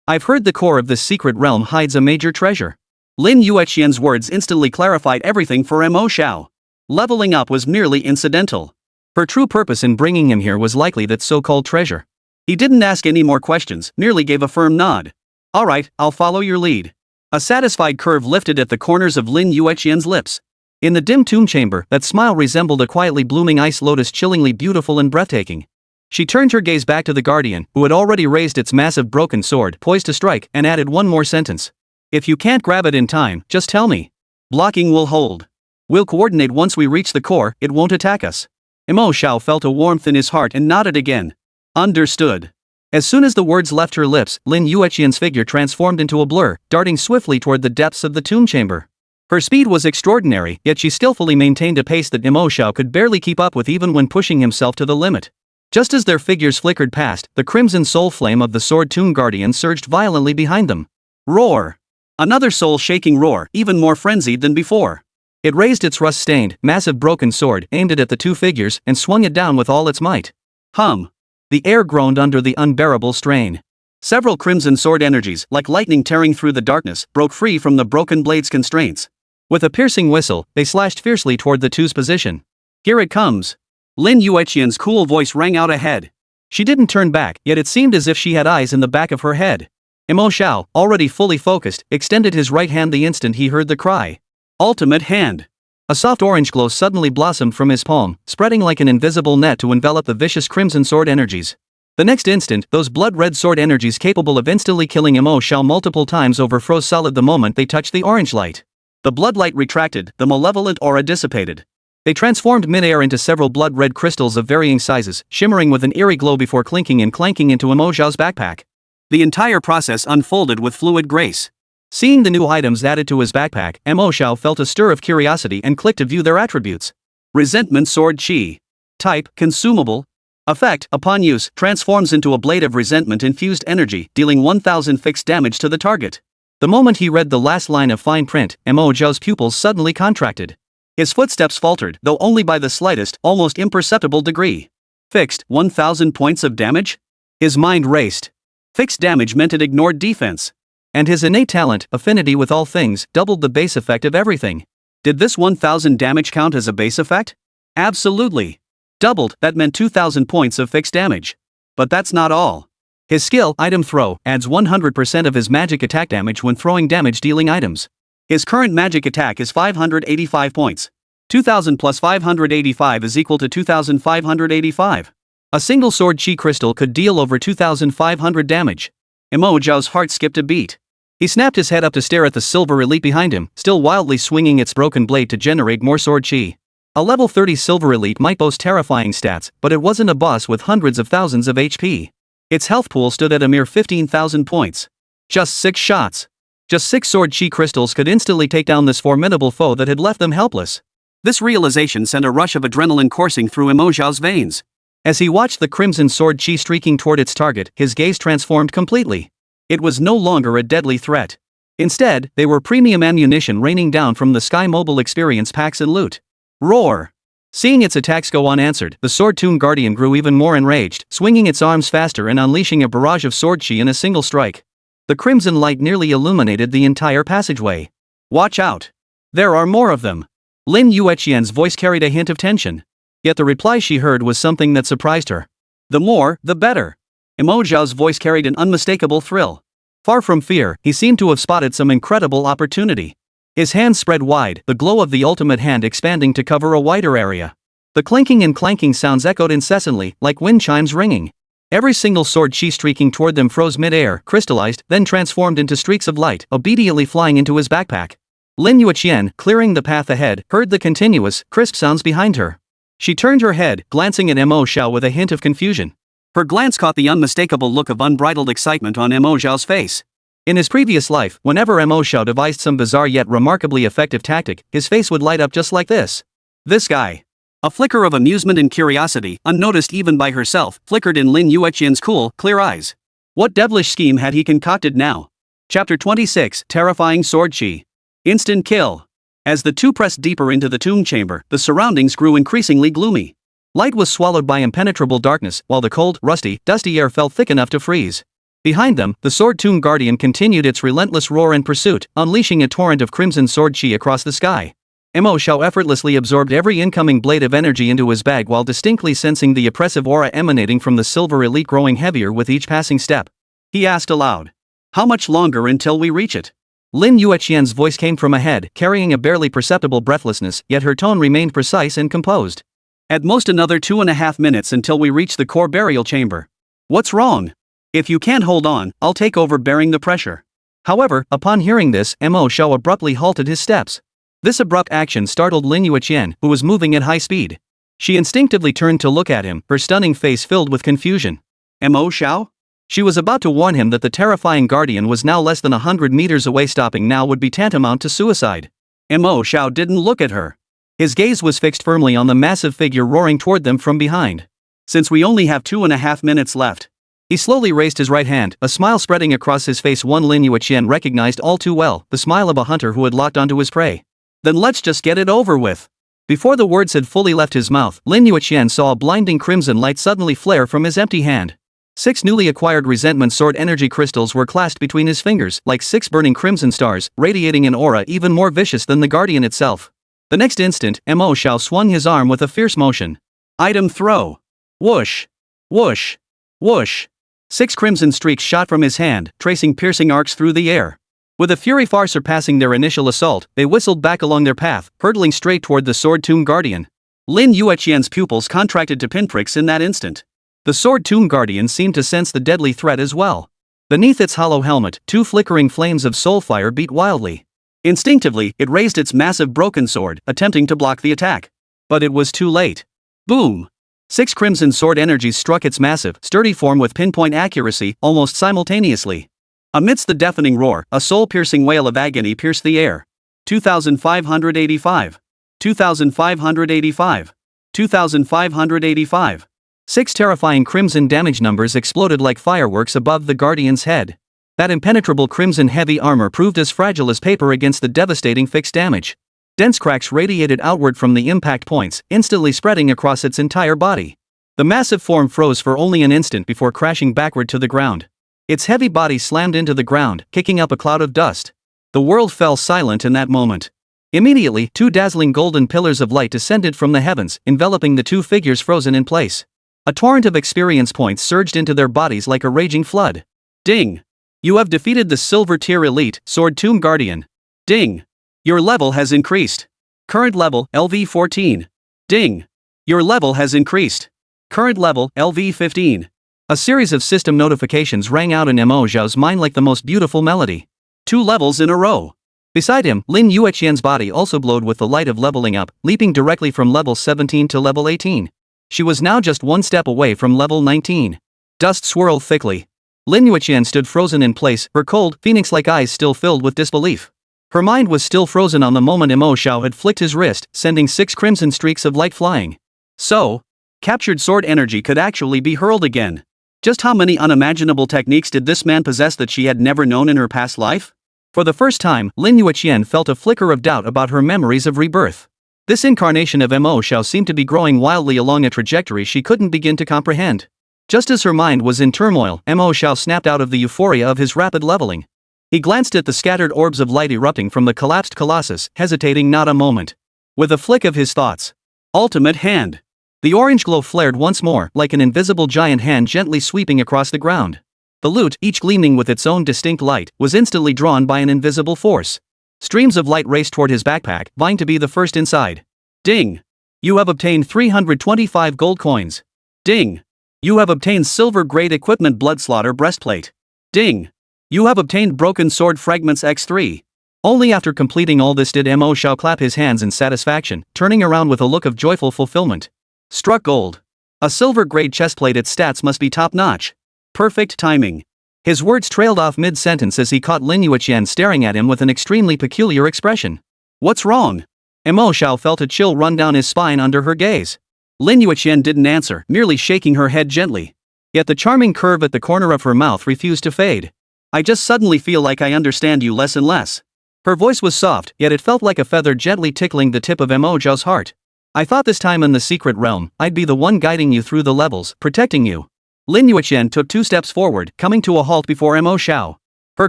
I've heard the core of this secret realm hides a major treasure. Lin Yueqian's words instantly clarified everything for Mo Xiao. Leveling up was merely incidental. Her true purpose in bringing him here was likely that so-called treasure. He didn't ask any more questions, merely gave a firm nod. All right, I'll follow your lead. A satisfied curve lifted at the corners of Lin Yueqian's lips. In the dim tomb chamber, that smile resembled a quietly blooming ice lotus, chillingly beautiful and breathtaking. She turned her gaze back to the guardian, who had already raised its massive broken sword, poised to strike, and added one more sentence. If you can't grab it in time, just tell me. Blocking will hold. We'll coordinate once we reach the core, it won't attack us. Mo Xiao felt a warmth in his heart and nodded again. Understood. As soon as the words left her lips, Lin Yueqian's figure transformed into a blur, darting swiftly toward the depths of the tomb chamber. Her speed was extraordinary, yet she skillfully maintained a pace that Mo Xiao could barely keep up with even when pushing himself to the limit. Just as their figures flickered past, the crimson soul flame of the sword-tuned guardian surged violently behind them. Roar! Another soul-shaking roar, even more frenzied than before. It raised its rust-stained, massive broken sword, aimed it at the two figures, and swung it down with all its might. Hum! The air groaned under the unbearable strain. Several crimson sword energies, like lightning tearing through the darkness, broke free from the broken blade's constraints. With a piercing whistle, they slashed fiercely toward the two's position. Here it comes! Lin Yueqian's cool voice rang out ahead. She didn't turn back, yet it seemed as if she had eyes in the back of her head. Mo Xiao, already fully focused, extended his right hand the instant he heard the cry. Ultimate hand! A soft orange glow suddenly blossomed from his palm, spreading like an invisible net to envelop the vicious crimson sword energies. The next instant, those blood-red sword energies capable of instantly killing Mo Xiao multiple times over froze solid the moment they touched the orange light. The blood light retracted, the malevolent aura dissipated. They transformed mid-air into several blood-red crystals of varying sizes, shimmering with an eerie glow before clinking and clanking into Mo Xiao's backpack. The entire process unfolded with fluid grace. Seeing the new items added to his backpack, Mo Xiao felt a stir of curiosity and clicked to view their attributes. Resentment Sword Chi. Type, Consumable. Effect, upon use, transforms into a blade of resentment-infused energy, dealing 1000 fixed damage to the target. The moment he read the last line of fine print, Mo Xiao's pupils suddenly contracted. His footsteps faltered, though only by the slightest, almost imperceptible degree. Fixed, 1000 points of damage? His mind raced. Fixed damage meant it ignored defense. And his innate talent, affinity with all things, doubled the base effect of everything. Did this 1000 damage count as a base effect? Absolutely. Doubled, that meant 2000 points of fixed damage. But that's not all. His skill, Item Throw, adds 100% of his magic attack damage when throwing damage-dealing items. His current magic attack is 585 points. 2000 plus 585 is equal to 2585. A single sword chi crystal could deal over 2500 damage. Mo Xiao's heart skipped a beat. He snapped his head up to stare at the silver elite behind him, still wildly swinging its broken blade to generate more sword chi. A level 30 silver elite might boast terrifying stats, but it wasn't a boss with hundreds of thousands of HP. Its health pool stood at a mere 15,000 points. Just 6 shots. Just 6 sword chi crystals could instantly take down this formidable foe that had left them helpless. This realization sent a rush of adrenaline coursing through Mo Xiao's veins. As he watched the crimson sword chi streaking toward its target, his gaze transformed completely. It was no longer a deadly threat. Instead, they were premium ammunition raining down from the Sky Mobile experience packs and loot. Roar! Seeing its attacks go unanswered, the Sword Tomb Guardian grew even more enraged, swinging its arms faster and unleashing a barrage of sword chi in a single strike. The crimson light nearly illuminated the entire passageway. Watch out! There are more of them. Lin Yueqian's voice carried a hint of tension. Yet the reply she heard was something that surprised her. The more, the better. Mo Xiao's voice carried an unmistakable thrill. Far from fear, he seemed to have spotted some incredible opportunity. His hands spread wide, the glow of the ultimate hand expanding to cover a wider area. The clinking and clanking sounds echoed incessantly, like wind chimes ringing. Every single sword chi streaking toward them froze mid-air, crystallized, then transformed into streaks of light, obediently flying into his backpack. Lin Yueqian, clearing the path ahead, heard the continuous, crisp sounds behind her. She turned her head, glancing at Mo Xiao with a hint of confusion. Her glance caught the unmistakable look of unbridled excitement on Mo Xiao's face. In his previous life, whenever Mo Xiao devised some bizarre yet remarkably effective tactic, his face would light up just like this. This guy. A flicker of amusement and curiosity, unnoticed even by herself, flickered in Lin Yueqian's cool, clear eyes. What devilish scheme had he concocted now? Chapter 26, Terrifying Sword Chi. Instant kill. As the two pressed deeper into the tomb chamber, the surroundings grew increasingly gloomy. Light was swallowed by impenetrable darkness, while the cold, rusty, dusty air felt thick enough to freeze. Behind them, the Sword Tomb Guardian continued its relentless roar and pursuit, unleashing a torrent of crimson sword chi across the sky. Mo Xiao effortlessly absorbed every incoming blade of energy into his bag while distinctly sensing the oppressive aura emanating from the silver elite growing heavier with each passing step. He asked aloud. How much longer until we reach it? Lin Yueqian's voice came from ahead, carrying a barely perceptible breathlessness, yet her tone remained precise and composed. At most another 2.5 minutes until we reach the core burial chamber. What's wrong? If you can't hold on, I'll take over bearing the pressure. However, upon hearing this, Mo Xiao abruptly halted his steps. This abrupt action startled Lin Yueqian, who was moving at high speed. She instinctively turned to look at him, her stunning face filled with confusion. Mo Xiao? She was about to warn him that the terrifying guardian was now less than 100 meters away. Stopping now would be tantamount to suicide. Mo Xiao didn't look at her. His gaze was fixed firmly on the massive figure roaring toward them from behind. Since we only have 2.5 minutes left. He slowly raised his right hand, a smile spreading across his face, one Lin Yueqian recognized all too well, the smile of a hunter who had locked onto his prey. Then let's just get it over with. Before the words had fully left his mouth, Lin Yueqian saw a blinding crimson light suddenly flare from his empty hand. 6 newly acquired resentment sword energy crystals were clasped between his fingers, like 6 burning crimson stars, radiating an aura even more vicious than the guardian itself. The next instant, Mo Xiao swung his arm with a fierce motion. Item throw. Whoosh. Whoosh. Whoosh. 6 crimson streaks shot from his hand, tracing piercing arcs through the air. With a fury far surpassing their initial assault, they whistled back along their path, hurtling straight toward the Sword Tomb Guardian. Lin Yueqian's pupils contracted to pinpricks in that instant. The Sword Tomb Guardian seemed to sense the deadly threat as well. Beneath its hollow helmet, 2 flickering flames of soul fire beat wildly. Instinctively, it raised its massive broken sword, attempting to block the attack. But it was too late. Boom! 6 crimson sword energies struck its massive, sturdy form with pinpoint accuracy, almost simultaneously. Amidst the deafening roar, a soul-piercing wail of agony pierced the air. 2,585. 2,585. 2,585. 6 terrifying crimson damage numbers exploded like fireworks above the Guardian's head. That impenetrable crimson heavy armor proved as fragile as paper against the devastating fixed damage. Dense cracks radiated outward from the impact points, instantly spreading across its entire body. The massive form froze for only an instant before crashing backward to the ground. Its heavy body slammed into the ground, kicking up a cloud of dust. The world fell silent in that moment. Immediately, 2 dazzling golden pillars of light descended from the heavens, enveloping the 2 figures frozen in place. A torrent of experience points surged into their bodies like a raging flood. Ding! You have defeated the Silver Tier Elite, Sword Tomb Guardian. Ding! Your level has increased. Current level, LV14. Ding! Your level has increased. Current level, LV15. A series of system notifications rang out in Mo Xiao's mind like the most beautiful melody. 2 levels in a row. Beside him, Lin Yueqian's body also glowed with the light of leveling up, leaping directly from level 17 to level 18. She was now just one step away from level 19. Dust swirled thickly. Lin Yueqian stood frozen in place, her cold, phoenix-like eyes still filled with disbelief. Her mind was still frozen on the moment Mo Xiao had flicked his wrist, sending 6 crimson streaks of light flying. So, captured sword energy could actually be hurled again. Just how many unimaginable techniques did this man possess that she had never known in her past life? For the first time, Lin Yueqian felt a flicker of doubt about her memories of rebirth. This incarnation of Mo Xiao seemed to be growing wildly along a trajectory she couldn't begin to comprehend. Just as her mind was in turmoil, Mo Xiao snapped out of the euphoria of his rapid leveling. He glanced at the scattered orbs of light erupting from the collapsed colossus, hesitating not a moment. With a flick of his thoughts. Ultimate hand. The orange glow flared once more, like an invisible giant hand gently sweeping across the ground. The loot, each gleaming with its own distinct light, was instantly drawn by an invisible force. Streams of light raced toward his backpack, vying to be the first inside. Ding! You have obtained 325 gold coins. Ding! You have obtained silver-grade equipment bloodslaughter breastplate. Ding! You have obtained broken sword fragments X3. Only after completing all this did Mo Xiao clap his hands in satisfaction, turning around with a look of joyful fulfillment. Struck gold. A silver-grade chestplate, its stats must be top-notch. Perfect timing. His words trailed off mid-sentence as he caught Lin Yueqian staring at him with an extremely peculiar expression. What's wrong? Mo Xiao felt a chill run down his spine under her gaze. Lin Yueqian didn't answer, merely shaking her head gently. Yet the charming curve at the corner of her mouth refused to fade. I just suddenly feel like I understand you less and less. Her voice was soft, yet it felt like a feather gently tickling the tip of Mo Xiao's heart. I thought this time in the secret realm, I'd be the one guiding you through the levels, protecting you. Lin Yueqian took 2 steps forward, coming to a halt before Mo Xiao. Her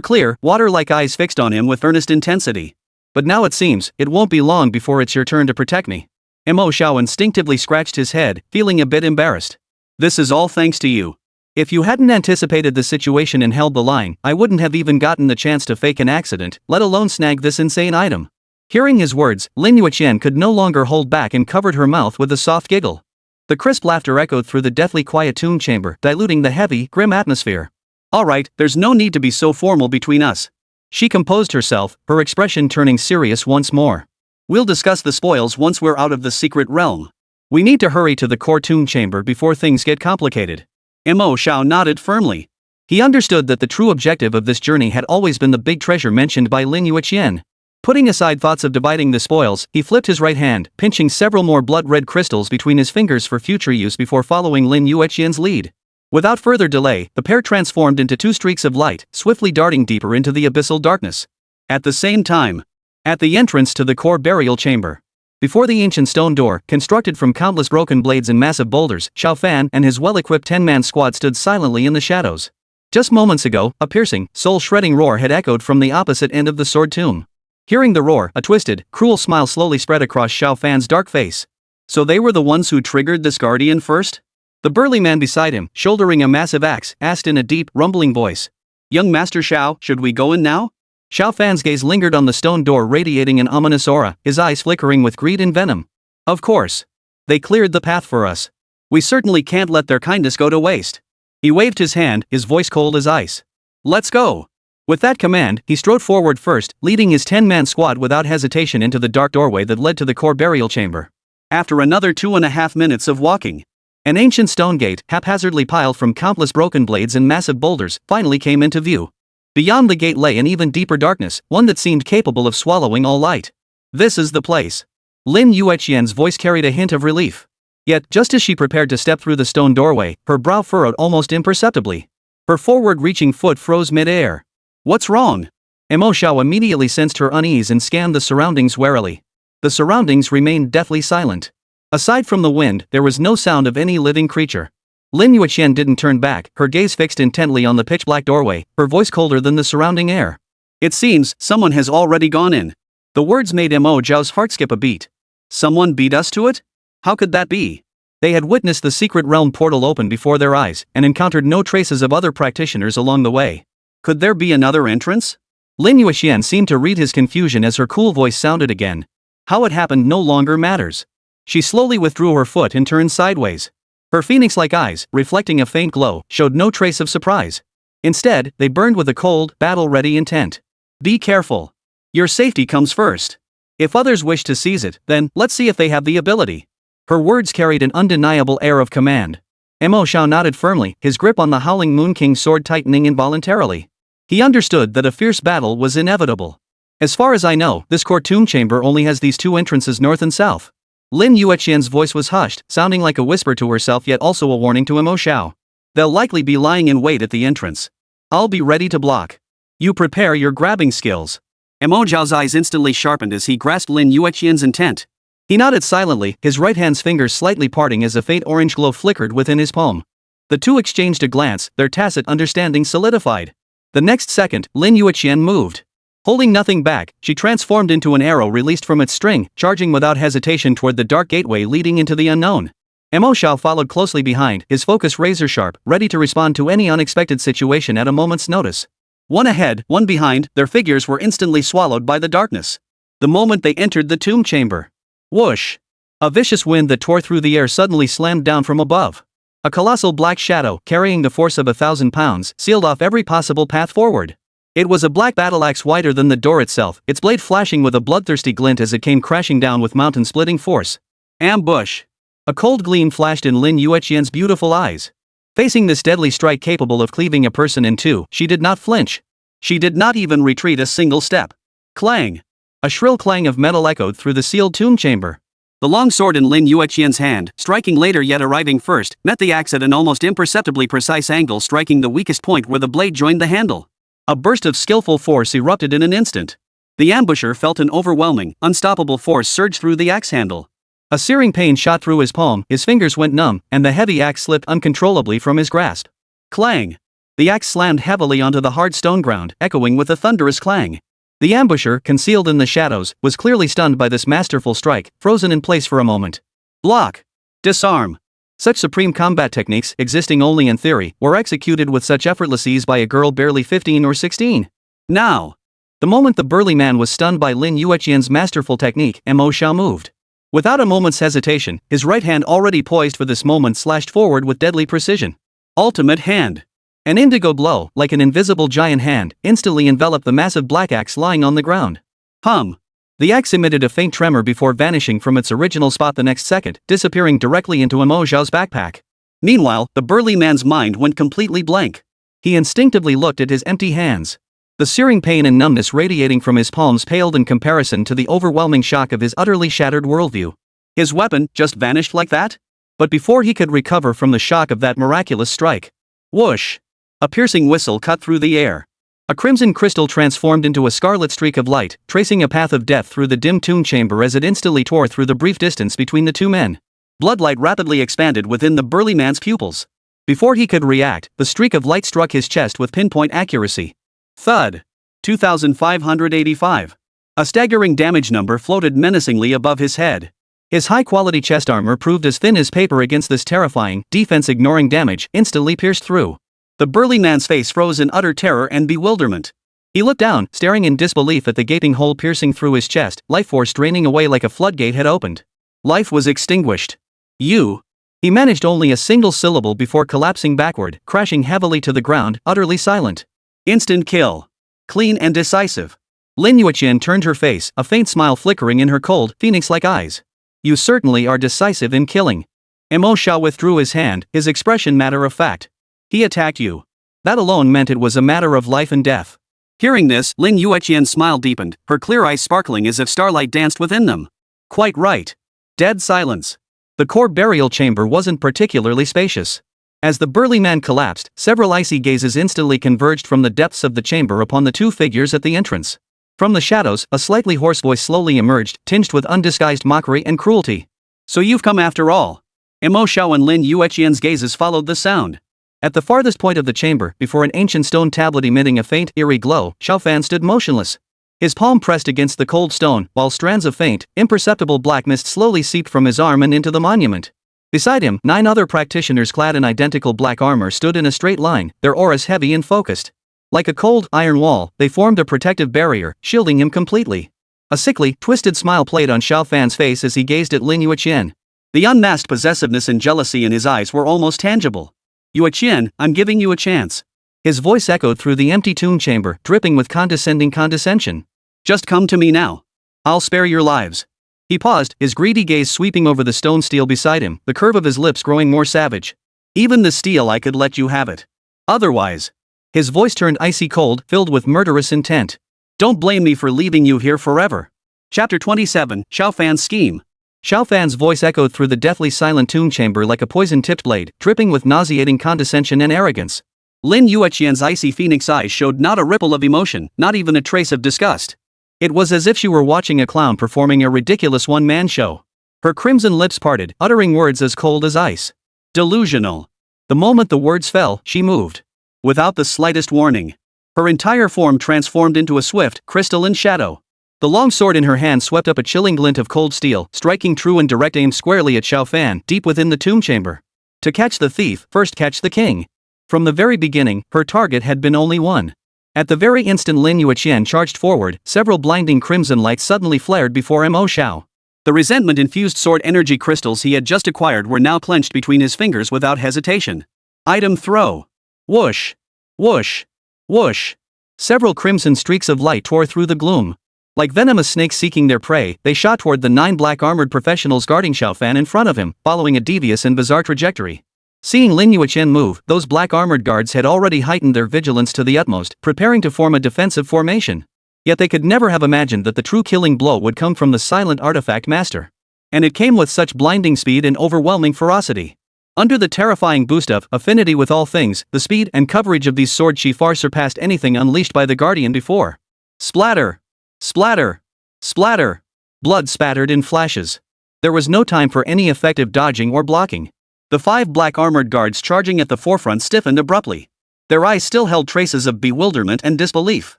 clear, water-like eyes fixed on him with earnest intensity. But now it seems, it won't be long before it's your turn to protect me. Mo Xiao instinctively scratched his head, feeling a bit embarrassed. This is all thanks to you. If you hadn't anticipated the situation and held the line, I wouldn't have even gotten the chance to fake an accident, let alone snag this insane item. Hearing his words, Lin Yueqian could no longer hold back and covered her mouth with a soft giggle. The crisp laughter echoed through the deathly quiet tomb chamber, diluting the heavy, grim atmosphere. Alright, there's no need to be so formal between us. She composed herself, her expression turning serious once more. We'll discuss the spoils once we're out of the secret realm. We need to hurry to the core tomb chamber before things get complicated. Mo Xiao nodded firmly. He understood that the true objective of this journey had always been the big treasure mentioned by Lin Yueqian. Putting aside thoughts of dividing the spoils, he flipped his right hand, pinching several more blood-red crystals between his fingers for future use before following Lin Yueqian's lead. Without further delay, the pair transformed into 2 streaks of light, swiftly darting deeper into the abyssal darkness. At the same time, at the entrance to the core burial chamber, before the ancient stone door, constructed from countless broken blades and massive boulders, Xiao Fan and his well-equipped 10-man squad stood silently in the shadows. Just moments ago, a piercing, soul-shredding roar had echoed from the opposite end of the sword tomb. Hearing the roar, a twisted, cruel smile slowly spread across Xiao Fan's dark face. So they were the ones who triggered this guardian first? The burly man beside him, shouldering a massive axe, asked in a deep, rumbling voice. Young Master Xiao, should we go in now? Xiao Fan's gaze lingered on the stone door, radiating an ominous aura, his eyes flickering with greed and venom. Of course. They cleared the path for us. We certainly can't let their kindness go to waste. He waved his hand, his voice cold as ice. Let's go. With that command, he strode forward first, leading his 10-man squad without hesitation into the dark doorway that led to the core burial chamber. After another 2.5 minutes of walking, an ancient stone gate, haphazardly piled from countless broken blades and massive boulders, finally came into view. Beyond the gate lay an even deeper darkness, one that seemed capable of swallowing all light. This is the place. Lin Yueqian's voice carried a hint of relief. Yet, just as she prepared to step through the stone doorway, her brow furrowed almost imperceptibly. Her forward-reaching foot froze mid-air. What's wrong? Mo Xiao immediately sensed her unease and scanned the surroundings warily. The surroundings remained deathly silent. Aside from the wind, there was no sound of any living creature. Lin Yueqian didn't turn back, her gaze fixed intently on the pitch-black doorway, her voice colder than the surrounding air. It seems, someone has already gone in. The words made Mo Xiao's heart skip a beat. Someone beat us to it? How could that be? They had witnessed the secret realm portal open before their eyes, and encountered no traces of other practitioners along the way. Could there be another entrance? Lin Yueqian seemed to read his confusion as her cool voice sounded again. How it happened no longer matters. She slowly withdrew her foot and turned sideways. Her phoenix-like eyes, reflecting a faint glow, showed no trace of surprise. Instead, they burned with a cold, battle-ready intent. Be careful. Your safety comes first. If others wish to seize it, then let's see if they have the ability. Her words carried an undeniable air of command. Mo Xiao nodded firmly, his grip on the Howling Moon King's sword tightening involuntarily. He understood that a fierce battle was inevitable. As far as I know, this core tomb chamber only has these two entrances north and south. Lin Yueqian's voice was hushed, sounding like a whisper to herself yet also a warning to Mo Xiao. They'll likely be lying in wait at the entrance. I'll be ready to block. You prepare your grabbing skills. Mo Xiao's eyes instantly sharpened as he grasped Lin Yueqian's intent. He nodded silently, his right hand's fingers slightly parting as a faint orange glow flickered within his palm. The two exchanged a glance, their tacit understanding solidified. The next second, Lin Yueqian moved. Holding nothing back, she transformed into an arrow released from its string, charging without hesitation toward the dark gateway leading into the unknown. Mo Xiao followed closely behind, his focus razor-sharp, ready to respond to any unexpected situation at a moment's notice. One ahead, one behind, their figures were instantly swallowed by the darkness. The moment they entered the tomb chamber. Whoosh! A vicious wind that tore through the air suddenly slammed down from above. A colossal black shadow, carrying the force of 1,000 pounds, sealed off every possible path forward. It was a black battle axe wider than the door itself, its blade flashing with a bloodthirsty glint as it came crashing down with mountain-splitting force. Ambush! A cold gleam flashed in Lin Yueqian's beautiful eyes. Facing this deadly strike capable of cleaving a person in two, she did not flinch. She did not even retreat a single step. Clang! A shrill clang of metal echoed through the sealed tomb chamber. The long sword in Lin Yueqian's hand, striking later yet arriving first, met the axe at an almost imperceptibly precise angle, striking the weakest point where the blade joined the handle. A burst of skillful force erupted in an instant. The ambusher felt an overwhelming, unstoppable force surge through the axe handle. A searing pain shot through his palm, his fingers went numb, and the heavy axe slipped uncontrollably from his grasp. Clang! The axe slammed heavily onto the hard stone ground, echoing with a thunderous clang. The ambusher, concealed in the shadows, was clearly stunned by this masterful strike, frozen in place for a moment. Block! Disarm! Such supreme combat techniques, existing only in theory, were executed with such effortless ease by a girl barely 15 or 16. Now! The moment the burly man was stunned by Lin Yueqian's masterful technique, Mo Xiao moved. Without a moment's hesitation, his right hand already poised for this moment slashed forward with deadly precision. Ultimate hand! An indigo blow, like an invisible giant hand, instantly enveloped the massive black axe lying on the ground. Hum! The axe emitted a faint tremor before vanishing from its original spot the next second, disappearing directly into Mo Xiao's backpack. Meanwhile, the burly man's mind went completely blank. He instinctively looked at his empty hands. The searing pain and numbness radiating from his palms paled in comparison to the overwhelming shock of his utterly shattered worldview. His weapon just vanished like that? But before he could recover from the shock of that miraculous strike. Whoosh! A piercing whistle cut through the air. A crimson crystal transformed into a scarlet streak of light, tracing a path of death through the dim tomb chamber as it instantly tore through the brief distance between the two men. Bloodlight rapidly expanded within the burly man's pupils. Before he could react, the streak of light struck his chest with pinpoint accuracy. Thud! 2,585. A staggering damage number floated menacingly above his head. His high-quality chest armor proved as thin as paper against this terrifying, defense-ignoring damage, instantly pierced through. The burly man's face froze in utter terror and bewilderment. He looked down, staring in disbelief at the gaping hole piercing through his chest, life force draining away like a floodgate had opened. Life was extinguished. You. He managed only a single syllable before collapsing backward, crashing heavily to the ground, utterly silent. Instant kill. Clean and decisive. Lin Yueqian turned her face, a faint smile flickering in her cold, phoenix-like eyes. You certainly are decisive in killing. Mo Xiao withdrew his hand, his expression matter of fact. He attacked you. That alone meant it was a matter of life and death. Hearing this, Lin Yueqian's smile deepened, her clear eyes sparkling as if starlight danced within them. Quite right. Dead silence. The core burial chamber wasn't particularly spacious. As the burly man collapsed, several icy gazes instantly converged from the depths of the chamber upon the two figures at the entrance. From the shadows, a slightly hoarse voice slowly emerged, tinged with undisguised mockery and cruelty. So you've come after all. Mo Xiao and Lin Yueqian's gazes followed the sound. At the farthest point of the chamber, before an ancient stone tablet emitting a faint, eerie glow, Xiao Fan stood motionless. His palm pressed against the cold stone, while strands of faint, imperceptible black mist slowly seeped from his arm and into the monument. Beside him, 9 other practitioners clad in identical black armor stood in a straight line, their auras heavy and focused. Like a cold, iron wall, they formed a protective barrier, shielding him completely. A sickly, twisted smile played on Xiao Fan's face as he gazed at Lin Yueqian. The unmasked possessiveness and jealousy in his eyes were almost tangible. "Yueqian, I'm giving you a chance." His voice echoed through the empty tomb chamber, dripping with condescension. "Just come to me now. I'll spare your lives." He paused, his greedy gaze sweeping over the stone steel beside him, the curve of his lips growing more savage. "Even the steel I could let you have it. Otherwise." His voice turned icy cold, filled with murderous intent. "Don't blame me for leaving you here forever." Chapter 27, Xiao Fan's Scheme. Xiao Fan's voice echoed through the deathly silent tomb chamber like a poison-tipped blade, dripping with nauseating condescension and arrogance. Lin Yueqian's icy phoenix eyes showed not a ripple of emotion, not even a trace of disgust. It was as if she were watching a clown performing a ridiculous one-man show. Her crimson lips parted, uttering words as cold as ice. "Delusional." The moment the words fell, she moved. Without the slightest warning. Her entire form transformed into a swift, crystalline shadow. The long sword in her hand swept up a chilling glint of cold steel, striking true and direct aim squarely at Xiao Fan, deep within the tomb chamber. To catch the thief, first catch the king. From the very beginning, her target had been only one. At the very instant Lin Yueqian charged forward, several blinding crimson lights suddenly flared before Mo Xiao. The resentment-infused sword energy crystals he had just acquired were now clenched between his fingers without hesitation. Item throw. Whoosh. Whoosh. Whoosh. Several crimson streaks of light tore through the gloom. Like venomous snakes seeking their prey, they shot toward the 9 black-armored professionals guarding Xiao Fan in front of him, following a devious and bizarre trajectory. Seeing Lin Yueqian move, those black-armored guards had already heightened their vigilance to the utmost, preparing to form a defensive formation. Yet they could never have imagined that the true killing blow would come from the silent artifact master. And it came with such blinding speed and overwhelming ferocity. Under the terrifying boost of affinity with all things, the speed and coverage of these swords she far surpassed anything unleashed by the Guardian before. Splatter! Splatter! Splatter! Blood spattered in flashes. There was no time for any effective dodging or blocking. The 5 black-armored guards charging at the forefront stiffened abruptly. Their eyes still held traces of bewilderment and disbelief.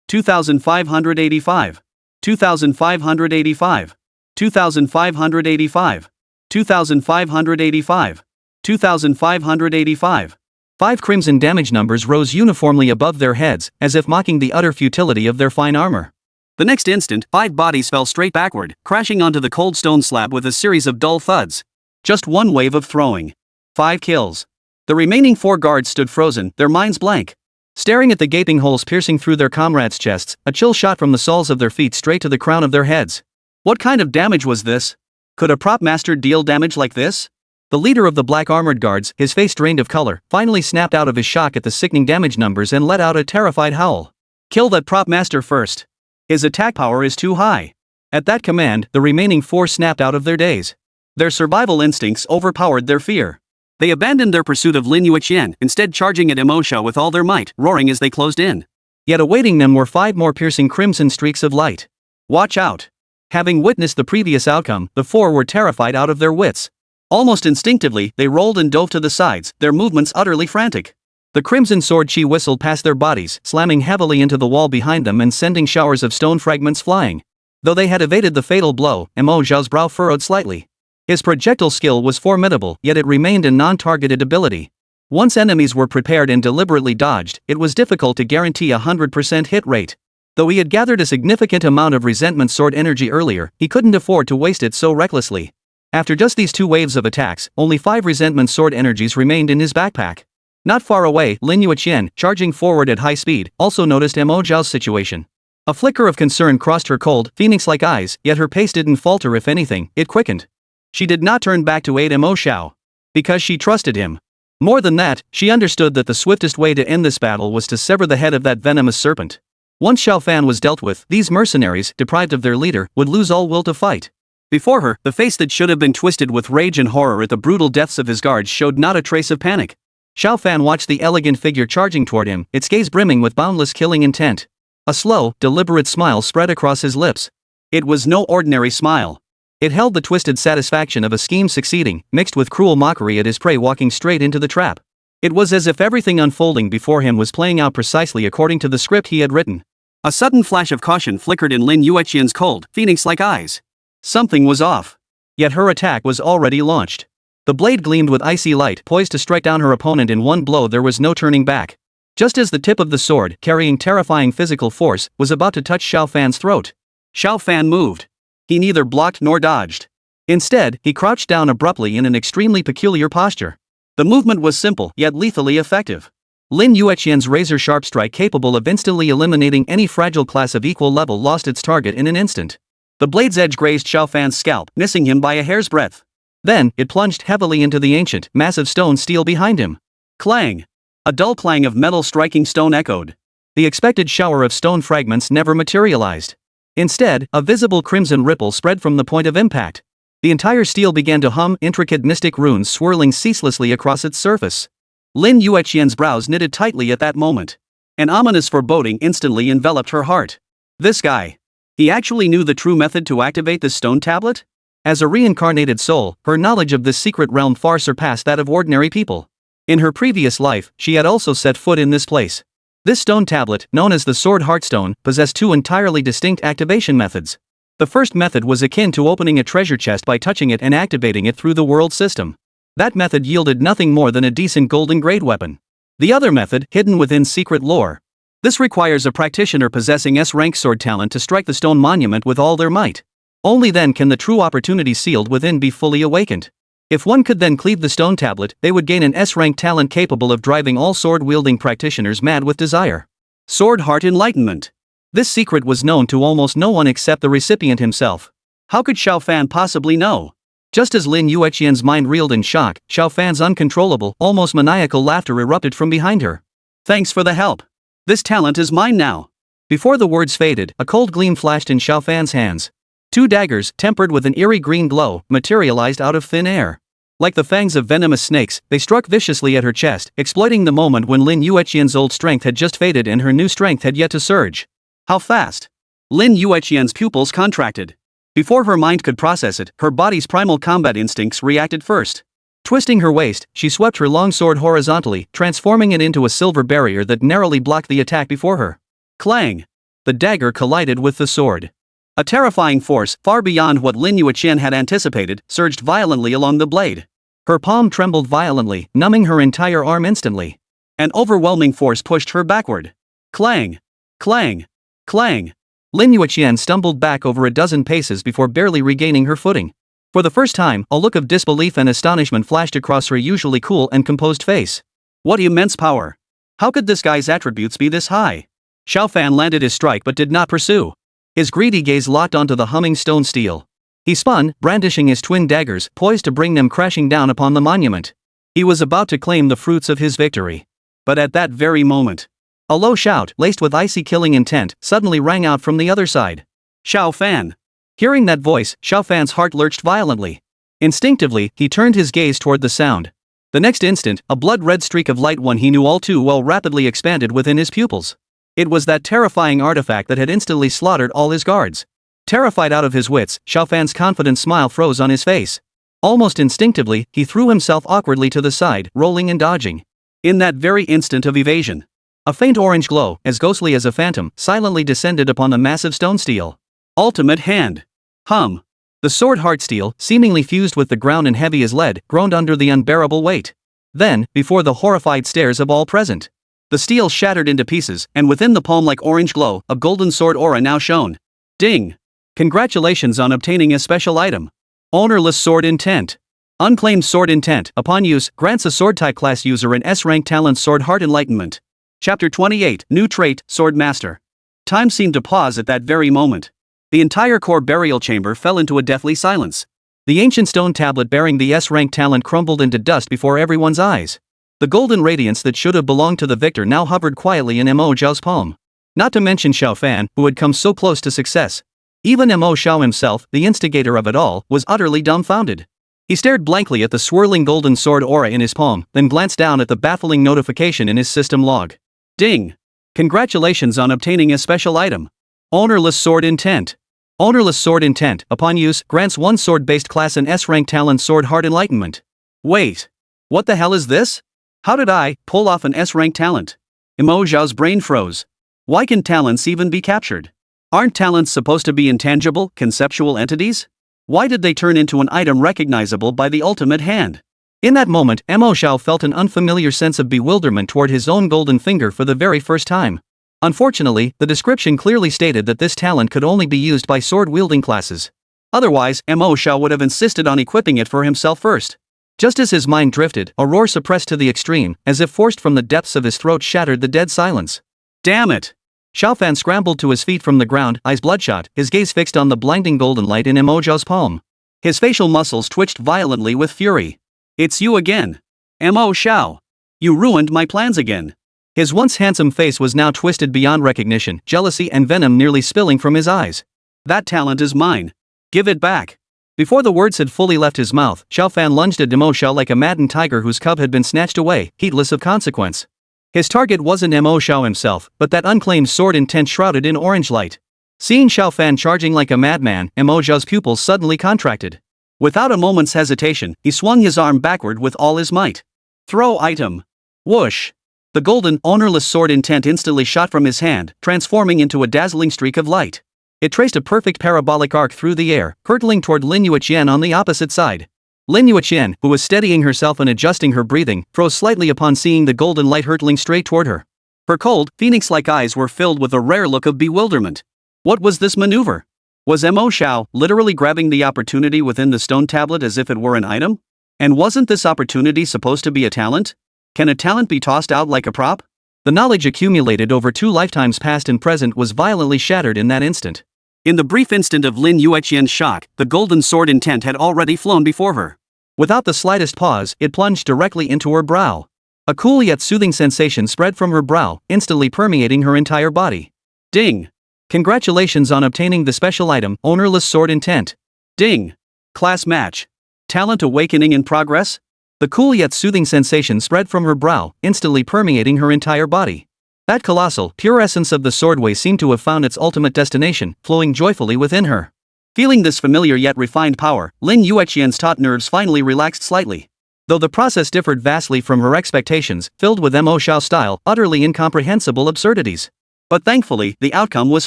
2,585. 2,585. 2,585. 2,585. 2,585. 5 crimson damage numbers rose uniformly above their heads, as if mocking the utter futility of their fine armor. The next instant, 5 bodies fell straight backward, crashing onto the cold stone slab with a series of dull thuds. Just one wave of throwing. 5 kills. The remaining 4 guards stood frozen, their minds blank. Staring at the gaping holes piercing through their comrades' chests, a chill shot from the soles of their feet straight to the crown of their heads. What kind of damage was this? Could a prop master deal damage like this? The leader of the black-armored guards, his face drained of color, finally snapped out of his shock at the sickening damage numbers and let out a terrified howl. "Kill that prop master first. His attack power is too high." At that command, the remaining 4 snapped out of their daze. Their survival instincts overpowered their fear. They abandoned their pursuit of Lin Yueqian, instead charging at Mo Xiao with all their might, roaring as they closed in. Yet awaiting them were 5 more piercing crimson streaks of light. Watch out! Having witnessed the previous outcome, the 4 were terrified out of their wits. Almost instinctively, they rolled and dove to the sides, their movements utterly frantic. The crimson sword chi whistled past their bodies, slamming heavily into the wall behind them and sending showers of stone fragments flying. Though they had evaded the fatal blow, Mo Xiao's brow furrowed slightly. His projectile skill was formidable, yet it remained a non-targeted ability. Once enemies were prepared and deliberately dodged, it was difficult to guarantee a 100% hit rate. Though he had gathered a significant amount of resentment sword energy earlier, he couldn't afford to waste it so recklessly. After just these 2 waves of attacks, only 5 resentment sword energies remained in his backpack. Not far away, Lin Yueqian, charging forward at high speed, also noticed Mo Xiao's situation. A flicker of concern crossed her cold, phoenix-like eyes, yet her pace didn't falter. If anything, it quickened. She did not turn back to aid Mo Xiao. Because she trusted him. More than that, she understood that the swiftest way to end this battle was to sever the head of that venomous serpent. Once Xiao Fan was dealt with, these mercenaries, deprived of their leader, would lose all will to fight. Before her, the face that should have been twisted with rage and horror at the brutal deaths of his guards showed not a trace of panic. Xiao Fan watched the elegant figure charging toward him, its gaze brimming with boundless killing intent. A slow, deliberate smile spread across his lips. It was no ordinary smile. It held the twisted satisfaction of a scheme succeeding, mixed with cruel mockery at his prey walking straight into the trap. It was as if everything unfolding before him was playing out precisely according to the script he had written. A sudden flash of caution flickered in Lin Yueqian's cold, phoenix-like eyes. Something was off. Yet her attack was already launched. The blade gleamed with icy light, poised to strike down her opponent in one blow. There was no turning back. Just as the tip of the sword, carrying terrifying physical force, was about to touch Xiao Fan's throat, Xiao Fan moved. He neither blocked nor dodged. Instead, he crouched down abruptly in an extremely peculiar posture. The movement was simple, yet lethally effective. Lin Yueqian's razor-sharp strike, capable of instantly eliminating any fragile class of equal level, lost its target in an instant. The blade's edge grazed Xiao Fan's scalp, missing him by a hair's breadth. Then, it plunged heavily into the ancient, massive stone steel behind him. Clang! A dull clang of metal striking stone echoed. The expected shower of stone fragments never materialized. Instead, a visible crimson ripple spread from the point of impact. The entire steel began to hum, intricate mystic runes swirling ceaselessly across its surface. Lin Yueqian's brows knitted tightly at that moment. An ominous foreboding instantly enveloped her heart. This guy. He actually knew the true method to activate the stone tablet? As a reincarnated soul, her knowledge of this secret realm far surpassed that of ordinary people. In her previous life, she had also set foot in this place. This stone tablet, known as the Sword Heartstone, possessed two entirely distinct activation methods. The first method was akin to opening a treasure chest by touching it and activating it through the world system. That method yielded nothing more than a decent golden grade weapon. The other method, hidden within secret lore. This requires a practitioner possessing S-rank sword talent to strike the stone monument with all their might. Only then can the true opportunity sealed within be fully awakened. If one could then cleave the stone tablet, they would gain an S-rank talent capable of driving all sword-wielding practitioners mad with desire. Sword Heart Enlightenment. This secret was known to almost no one except the recipient himself. How could Xiao Fan possibly know? Just as Lin Yueqian's mind reeled in shock, Xiao Fan's uncontrollable, almost maniacal laughter erupted from behind her. Thanks for the help. This talent is mine now. Before the words faded, a cold gleam flashed in Xiao Fan's hands. Two daggers, tempered with an eerie green glow, materialized out of thin air. Like the fangs of venomous snakes, they struck viciously at her chest, exploiting the moment when Lin Yueqian's old strength had just faded and her new strength had yet to surge. How fast? Lin Yueqian's pupils contracted. Before her mind could process it, her body's primal combat instincts reacted first. Twisting her waist, she swept her long sword horizontally, transforming it into a silver barrier that narrowly blocked the attack before her. Clang! The dagger collided with the sword. A terrifying force, far beyond what Lin Yueqian had anticipated, surged violently along the blade. Her palm trembled violently, numbing her entire arm instantly. An overwhelming force pushed her backward. Clang! Clang! Clang! Lin Yueqian stumbled back over a dozen paces before barely regaining her footing. For the first time, a look of disbelief and astonishment flashed across her usually cool and composed face. What immense power! How could this guy's attributes be this high? Xiao Fan landed his strike but did not pursue. His greedy gaze locked onto the humming stone steel. He spun, brandishing his twin daggers, poised to bring them crashing down upon the monument. He was about to claim the fruits of his victory. But at that very moment, a low shout, laced with icy killing intent, suddenly rang out from the other side. Xiao Fan! Hearing that voice, Xiao Fan's heart lurched violently. Instinctively, he turned his gaze toward the sound. The next instant, a blood-red streak of light, one he knew all too well, rapidly expanded within his pupils. It was that terrifying artifact that had instantly slaughtered all his guards. Terrified out of his wits, Xiao Fan's confident smile froze on his face. Almost instinctively, he threw himself awkwardly to the side, rolling and dodging. In that very instant of evasion, a faint orange glow, as ghostly as a phantom, silently descended upon the massive stone steel. Ultimate hand! Hum! The sword heart steel, seemingly fused with the ground and heavy as lead, groaned under the unbearable weight. Then, before the horrified stares of all present, the steel shattered into pieces, and within the palm-like orange glow, a golden sword aura now shone. Ding! Congratulations on obtaining a special item. Ownerless Sword Intent. Unclaimed Sword Intent, upon use, grants a sword-type class user an S-rank talent Sword Heart Enlightenment. Chapter 28, New Trait, Sword Master. Time seemed to pause at that very moment. The entire core burial chamber fell into a deathly silence. The ancient stone tablet bearing the S-rank talent crumbled into dust before everyone's eyes. The golden radiance that should have belonged to the victor now hovered quietly in Mo Xiao's palm. Not to mention Xiao Fan, who had come so close to success. Even Mo Xiao himself, the instigator of it all, was utterly dumbfounded. He stared blankly at the swirling golden sword aura in his palm, then glanced down at the baffling notification in his system log. Ding! Congratulations on obtaining a special item. Ownerless Sword Intent. Ownerless Sword Intent, upon use, grants one sword-based class an S-rank talent Sword Heart Enlightenment. Wait. What the hell is this? How did I pull off an S-rank talent? Mo Xiao's brain froze. Why can talents even be captured? Aren't talents supposed to be intangible, conceptual entities? Why did they turn into an item recognizable by the ultimate hand? In that moment, Mo Xiao felt an unfamiliar sense of bewilderment toward his own golden finger for the very first time. Unfortunately, the description clearly stated that this talent could only be used by sword-wielding classes. Otherwise, Mo Xiao would have insisted on equipping it for himself first. Just as his mind drifted, a roar suppressed to the extreme, as if forced from the depths of his throat, shattered the dead silence. Damn it! Xiaofan scrambled to his feet from the ground, eyes bloodshot, his gaze fixed on the blinding golden light in Mo Xiao's palm. His facial muscles twitched violently with fury. It's you again. Mo Xiao. You ruined my plans again. His once handsome face was now twisted beyond recognition, jealousy and venom nearly spilling from his eyes. That talent is mine. Give it back. Before the words had fully left his mouth, Xiaofan lunged at Mo Xiao like a maddened tiger whose cub had been snatched away, heedless of consequence. His target wasn't Mo Xiao himself, but that unclaimed sword intent shrouded in orange light. Seeing Xiaofan charging like a madman, Mo Xiao's pupils suddenly contracted. Without a moment's hesitation, he swung his arm backward with all his might. Throw item. Whoosh. The golden, ownerless sword intent instantly shot from his hand, transforming into a dazzling streak of light. It traced a perfect parabolic arc through the air, hurtling toward Lin Yueqian on the opposite side. Lin Yueqian, who was steadying herself and adjusting her breathing, froze slightly upon seeing the golden light hurtling straight toward her. Her cold, phoenix-like eyes were filled with a rare look of bewilderment. What was this maneuver? Was Mo Xiao literally grabbing the opportunity within the stone tablet as if it were an item? And wasn't this opportunity supposed to be a talent? Can a talent be tossed out like a prop? The knowledge accumulated over 2 lifetimes past and present was violently shattered in that instant. In the brief instant of Lin Yueqian's shock, the golden sword intent had already flown before her. Without the slightest pause, it plunged directly into her brow. A cool yet soothing sensation spread from her brow, instantly permeating her entire body. Ding! Congratulations on obtaining the special item, Ownerless Sword Intent. Ding! Class match. Talent awakening in progress? The cool yet soothing sensation spread from her brow, instantly permeating her entire body. That colossal, pure essence of the swordway seemed to have found its ultimate destination, flowing joyfully within her. Feeling this familiar yet refined power, Lin Yueqian's taut nerves finally relaxed slightly. Though the process differed vastly from her expectations, filled with Mo Xiao style, utterly incomprehensible absurdities. But thankfully, the outcome was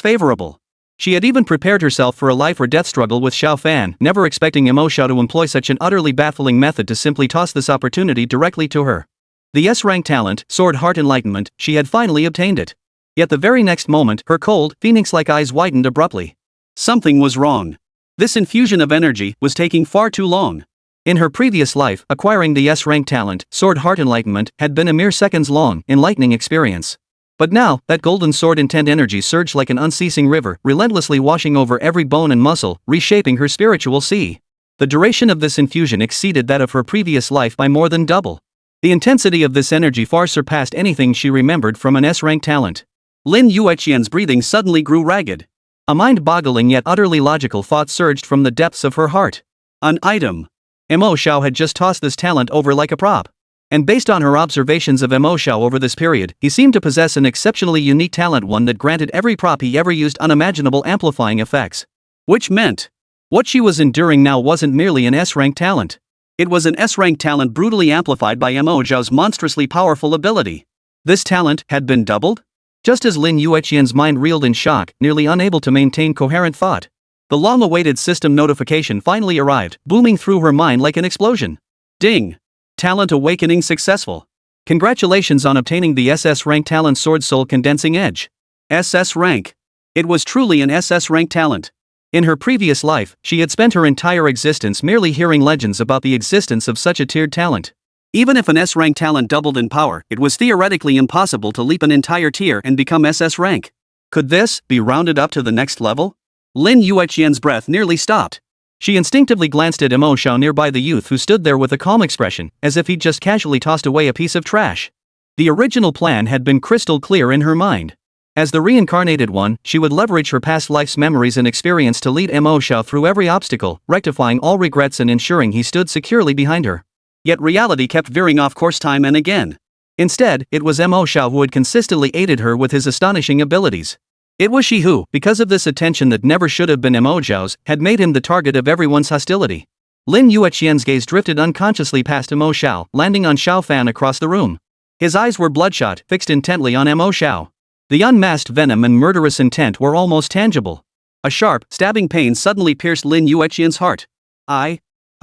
favorable. She had even prepared herself for a life or death struggle with Xiaofan, never expecting Mo Xiao to employ such an utterly baffling method to simply toss this opportunity directly to her. The S-rank talent, Sword Heart Enlightenment, she had finally obtained it. Yet the very next moment, her cold, phoenix-like eyes widened abruptly. Something was wrong. This infusion of energy was taking far too long. In her previous life, acquiring the S-rank talent, Sword Heart Enlightenment, had been a mere seconds-long, enlightening experience. But now, that golden sword intent energy surged like an unceasing river, relentlessly washing over every bone and muscle, reshaping her spiritual sea. The duration of this infusion exceeded that of her previous life by more than double. The intensity of this energy far surpassed anything she remembered from an S-rank talent. Lin Yueqian's breathing suddenly grew ragged. A mind-boggling yet utterly logical thought surged from the depths of her heart. An item. Mo Xiao had just tossed this talent over like a prop. And based on her observations of Mo Xiao over this period, he seemed to possess an exceptionally unique talent, one that granted every prop he ever used unimaginable amplifying effects. Which meant, what she was enduring now wasn't merely an S-rank talent. It was an S-rank talent brutally amplified by Mo Xiao's monstrously powerful ability. This talent had been doubled? Just as Lin Yueqian's mind reeled in shock, nearly unable to maintain coherent thought, the long-awaited system notification finally arrived, booming through her mind like an explosion. Ding! Talent awakening successful. Congratulations on obtaining the SS-rank talent Sword Soul Condensing Edge. SS-rank. It was truly an SS-rank talent. In her previous life, she had spent her entire existence merely hearing legends about the existence of such a tiered talent. Even if an S-rank talent doubled in power, it was theoretically impossible to leap an entire tier and become SS rank. Could this be rounded up to the next level? Lin Yueqian's breath nearly stopped. She instinctively glanced at Mo Xiao nearby, the youth who stood there with a calm expression, as if he'd just casually tossed away a piece of trash. The original plan had been crystal clear in her mind. As the reincarnated one, she would leverage her past life's memories and experience to lead Mo Xiao through every obstacle, rectifying all regrets and ensuring he stood securely behind her. Yet reality kept veering off course time and again. Instead, it was Mo Xiao who had consistently aided her with his astonishing abilities. It was she who, because of this attention that never should have been Mo Xiao's, had made him the target of everyone's hostility. Lin Yueqian's gaze drifted unconsciously past Mo Xiao, landing on Xiaofan across the room. His eyes were bloodshot, fixed intently on Mo Xiao. The unmasked venom and murderous intent were almost tangible. A sharp, stabbing pain suddenly pierced Lin Yueqian's heart. I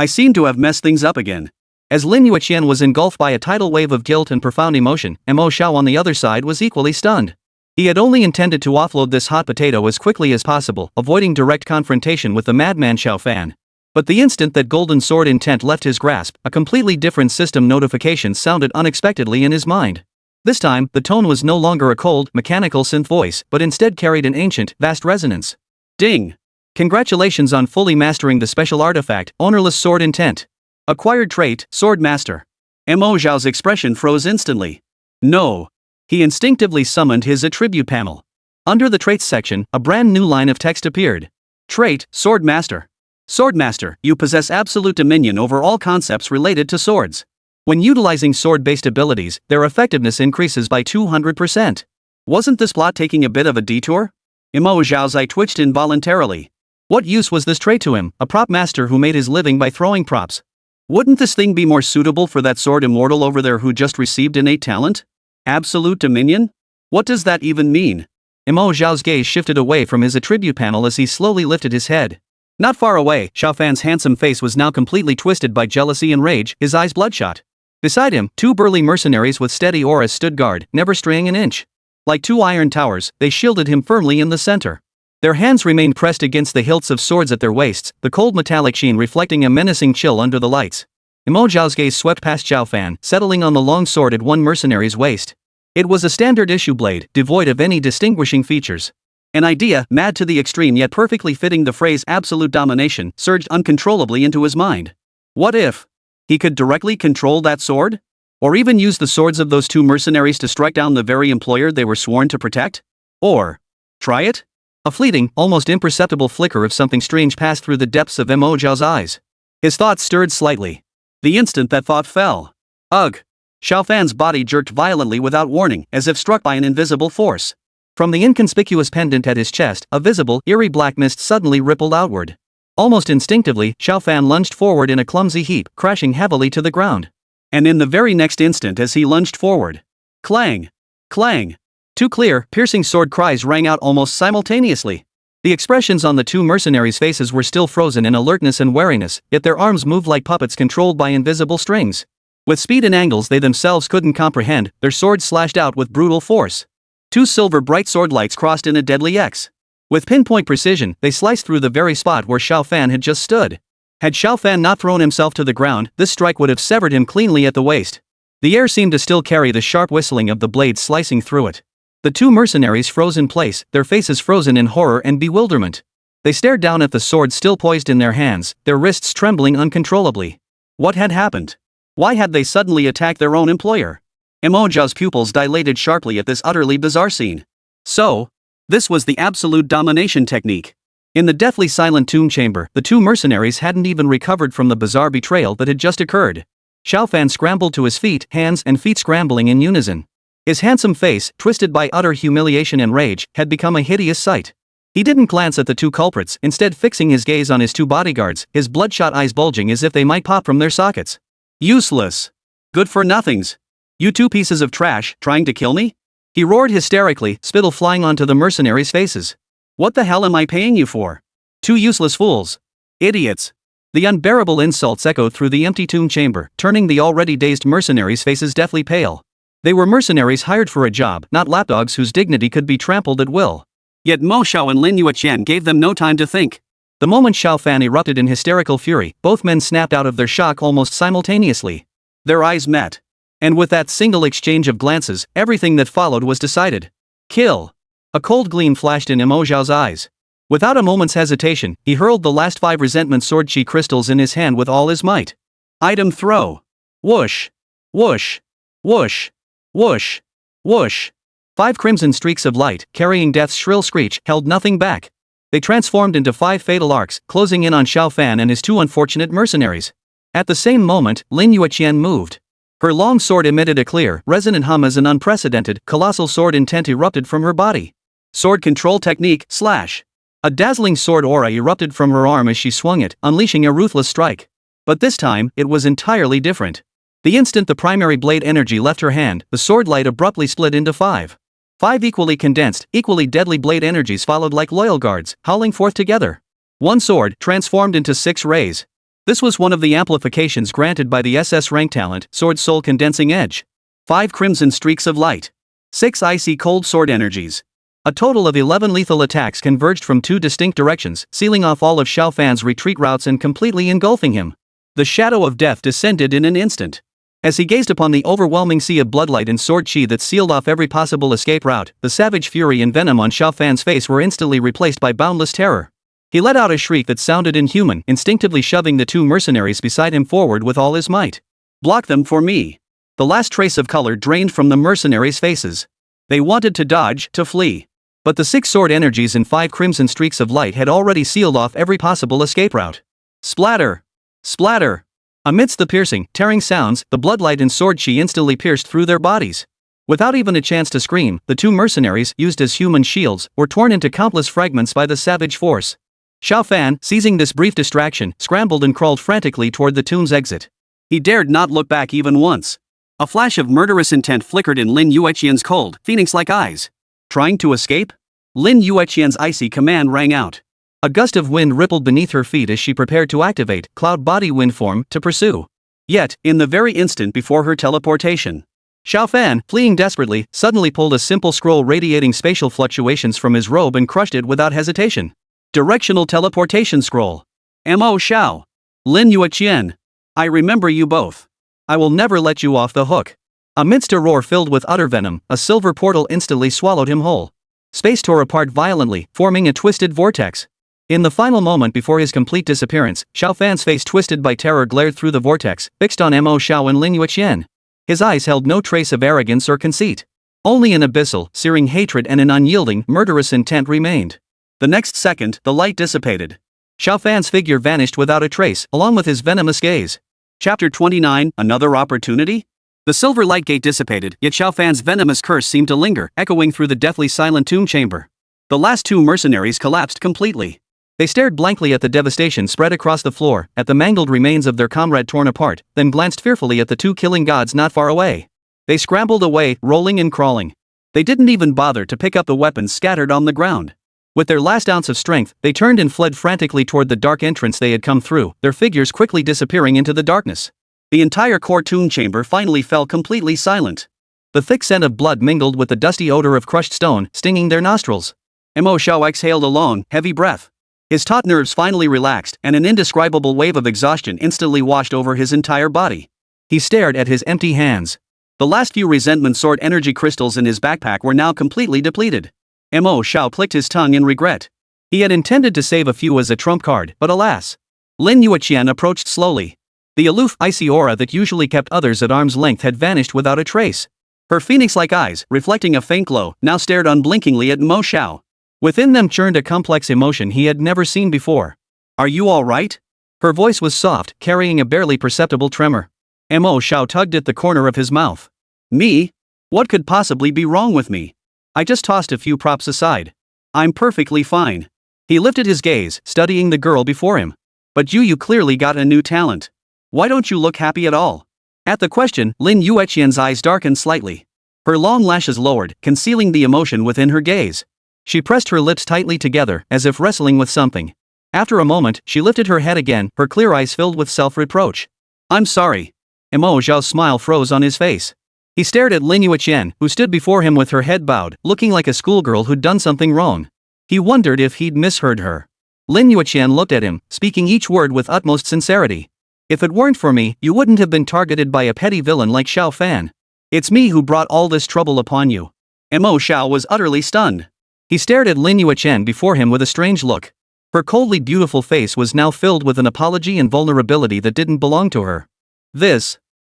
seem to have messed things up again. As Lin Yueqian was engulfed by a tidal wave of guilt and profound emotion, and Mo Xiao on the other side was equally stunned. He had only intended to offload this hot potato as quickly as possible, avoiding direct confrontation with the madman Xiao Fan. But the instant that Golden Sword intent left his grasp, a completely different system notification sounded unexpectedly in his mind. This time, the tone was no longer a cold, mechanical synth voice, but instead carried an ancient, vast resonance. Ding! Congratulations on fully mastering the special artifact, Ownerless Sword Intent. Acquired trait, Sword Master. Mo Xiao's expression froze instantly. No. He instinctively summoned his attribute panel. Under the traits section, a brand new line of text appeared. Trait, Sword Master. Sword Master, you possess absolute dominion over all concepts related to swords. When utilizing sword-based abilities, their effectiveness increases by 200%. Wasn't this plot taking a bit of a detour? Mo Xiao's eye twitched involuntarily. What use was this trait to him, a prop master who made his living by throwing props? Wouldn't this thing be more suitable for that Sword Immortal over there who just received innate talent? Absolute dominion? What does that even mean? Mo Xiao's gaze shifted away from his attribute panel as he slowly lifted his head. Not far away, Xiao Fan's handsome face was now completely twisted by jealousy and rage, his eyes bloodshot. Beside him, two burly mercenaries with steady auras stood guard, never straying an inch. Like two iron towers, they shielded him firmly in the center. Their hands remained pressed against the hilts of swords at their waists, the cold metallic sheen reflecting a menacing chill under the lights. Mo Xiao's gaze swept past Xiao Fan, settling on the long sword at one mercenary's waist. It was a standard-issue blade, devoid of any distinguishing features. An idea, mad to the extreme yet perfectly fitting the phrase absolute domination, surged uncontrollably into his mind. What if he could directly control that sword? Or even use the swords of those two mercenaries to strike down the very employer they were sworn to protect? Or try it? A fleeting, almost imperceptible flicker of something strange passed through the depths of Mo Xiao's eyes. His thoughts stirred slightly. The instant that thought fell. Ugh! Xiao Fan's body jerked violently without warning, as if struck by an invisible force. From the inconspicuous pendant at his chest, a visible, eerie black mist suddenly rippled outward. Almost instinctively, Xiao Fan lunged forward in a clumsy heap, crashing heavily to the ground. And in the very next instant as he lunged forward, clang! Clang! Two clear, piercing sword cries rang out almost simultaneously. The expressions on the two mercenaries' faces were still frozen in alertness and wariness, yet their arms moved like puppets controlled by invisible strings. With speed and angles they themselves couldn't comprehend, their swords slashed out with brutal force. Two silver bright sword lights crossed in a deadly X. With pinpoint precision, they sliced through the very spot where Xiao Fan had just stood. Had Xiao Fan not thrown himself to the ground, this strike would have severed him cleanly at the waist. The air seemed to still carry the sharp whistling of the blade slicing through it. The two mercenaries froze in place, their faces frozen in horror and bewilderment. They stared down at the sword still poised in their hands, their wrists trembling uncontrollably. What had happened? Why had they suddenly attacked their own employer? Mo Xiao's pupils dilated sharply at this utterly bizarre scene. So, this was the absolute domination technique. In the deathly silent tomb chamber, the two mercenaries hadn't even recovered from the bizarre betrayal that had just occurred. Xiao Fan scrambled to his feet, hands and feet scrambling in unison. His handsome face, twisted by utter humiliation and rage, had become a hideous sight. He didn't glance at the two culprits, instead fixing his gaze on his two bodyguards, his bloodshot eyes bulging as if they might pop from their sockets. Useless! Good-for-nothings! You two pieces of trash, trying to kill me? He roared hysterically, spittle flying onto the mercenaries' faces. What the hell am I paying you for? Two useless fools. Idiots. The unbearable insults echoed through the empty tomb chamber, turning the already dazed mercenaries' faces deathly pale. They were mercenaries hired for a job, not lapdogs whose dignity could be trampled at will. Yet Mo Xiao and Lin Yueqian gave them no time to think. The moment Xiao Fan erupted in hysterical fury, both men snapped out of their shock almost simultaneously. Their eyes met. And with that single exchange of glances, everything that followed was decided. Kill! A cold gleam flashed in Mo Xiao's eyes. Without a moment's hesitation, he hurled the last 5 resentment sword chi crystals in his hand with all his might. Item throw. Whoosh! Whoosh! Whoosh! Whoosh! Whoosh! 5 crimson streaks of light, carrying death's shrill screech, held nothing back. They transformed into 5 fatal arcs, closing in on Xiao Fan and his 2 unfortunate mercenaries. At the same moment, Lin Yueqian moved. Her long sword emitted a clear, resonant hum as an unprecedented, colossal sword intent erupted from her body. Sword control technique, slash. A dazzling sword aura erupted from her arm as she swung it, unleashing a ruthless strike. But this time, it was entirely different. The instant the primary blade energy left her hand, the sword light abruptly split into 5. 5 equally condensed, equally deadly blade energies followed like loyal guards, howling forth together. One sword transformed into 6 rays. This was one of the amplifications granted by the SS-rank talent, Sword Soul Condensing Edge. 5 crimson streaks of light. 6 icy cold sword energies. A total of 11 lethal attacks converged from 2 distinct directions, sealing off all of Xiao Fan's retreat routes and completely engulfing him. The shadow of death descended in an instant. As he gazed upon the overwhelming sea of bloodlight and sword chi that sealed off every possible escape route, the savage fury and venom on Xiao Fan's face were instantly replaced by boundless terror. He let out a shriek that sounded inhuman, instinctively shoving the 2 mercenaries beside him forward with all his might. "Block them for me." The last trace of color drained from the mercenaries' faces. They wanted to dodge, to flee. But the 6 sword energies and 5 crimson streaks of light had already sealed off every possible escape route. Splatter! Splatter! Amidst the piercing, tearing sounds, the bloodlight and sword chi instantly pierced through their bodies. Without even a chance to scream, the 2 mercenaries, used as human shields, were torn into countless fragments by the savage force. Xiao Fan, seizing this brief distraction, scrambled and crawled frantically toward the tomb's exit. He dared not look back even once. A flash of murderous intent flickered in Lin Yueqian's cold, phoenix-like eyes. Trying to escape? Lin Yueqian's icy command rang out. A gust of wind rippled beneath her feet as she prepared to activate Cloud Body Wind Form to pursue. Yet, in the very instant before her teleportation, Xiao Fan, fleeing desperately, suddenly pulled a simple scroll radiating spatial fluctuations from his robe and crushed it without hesitation. Directional Teleportation Scroll. Mo Xiao. Lin Yueqian. I remember you both. I will never let you off the hook. Amidst a roar filled with utter venom, a silver portal instantly swallowed him whole. Space tore apart violently, forming a twisted vortex. In the final moment before his complete disappearance, Xiao Fan's face twisted by terror glared through the vortex, fixed on Mo Xiao and Lin Yueqian. His eyes held no trace of arrogance or conceit. Only an abyssal, searing hatred and an unyielding, murderous intent remained. The next second, the light dissipated. Xiao Fan's figure vanished without a trace, along with his venomous gaze. Chapter 29, Another Opportunity? The silver light gate dissipated, yet Xiao Fan's venomous curse seemed to linger, echoing through the deathly silent tomb chamber. The last 2 mercenaries collapsed completely. They stared blankly at the devastation spread across the floor, at the mangled remains of their comrade torn apart, then glanced fearfully at the 2 killing gods not far away. They scrambled away, rolling and crawling. They didn't even bother to pick up the weapons scattered on the ground. With their last ounce of strength, they turned and fled frantically toward the dark entrance they had come through, their figures quickly disappearing into the darkness. The entire core tomb chamber finally fell completely silent. The thick scent of blood mingled with the dusty odor of crushed stone, stinging their nostrils. Mo Xiao exhaled a long, heavy breath. His taut nerves finally relaxed, and an indescribable wave of exhaustion instantly washed over his entire body. He stared at his empty hands. The last few resentment sword energy crystals in his backpack were now completely depleted. Mo Xiao clicked his tongue in regret. He had intended to save a few as a trump card, but alas. Lin Yueqian approached slowly. The aloof, icy aura that usually kept others at arm's length had vanished without a trace. Her phoenix-like eyes, reflecting a faint glow, now stared unblinkingly at Mo Xiao. Within them churned a complex emotion he had never seen before. "Are you all right?" Her voice was soft, carrying a barely perceptible tremor. Mo Xiao tugged at the corner of his mouth. "Me? What could possibly be wrong with me? I just tossed a few props aside. I'm perfectly fine." He lifted his gaze, studying the girl before him. "But you clearly got a new talent. Why don't you look happy at all?" At the question, Lin Yueqian's eyes darkened slightly. Her long lashes lowered, concealing the emotion within her gaze. She pressed her lips tightly together, as if wrestling with something. After a moment, she lifted her head again, her clear eyes filled with self-reproach. "I'm sorry." Mo Xiao's smile froze on his face. He stared at Lin Yueqian, who stood before him with her head bowed, looking like a schoolgirl who'd done something wrong. He wondered if he'd misheard her. Lin Yueqian looked at him, speaking each word with utmost sincerity. "If it weren't for me, you wouldn't have been targeted by a petty villain like Xiao Fan. It's me who brought all this trouble upon you." Mo Xiao was utterly stunned. He stared at Lin Yueqian before him with a strange look. Her coldly beautiful face was now filled with an apology and vulnerability that didn't belong to her.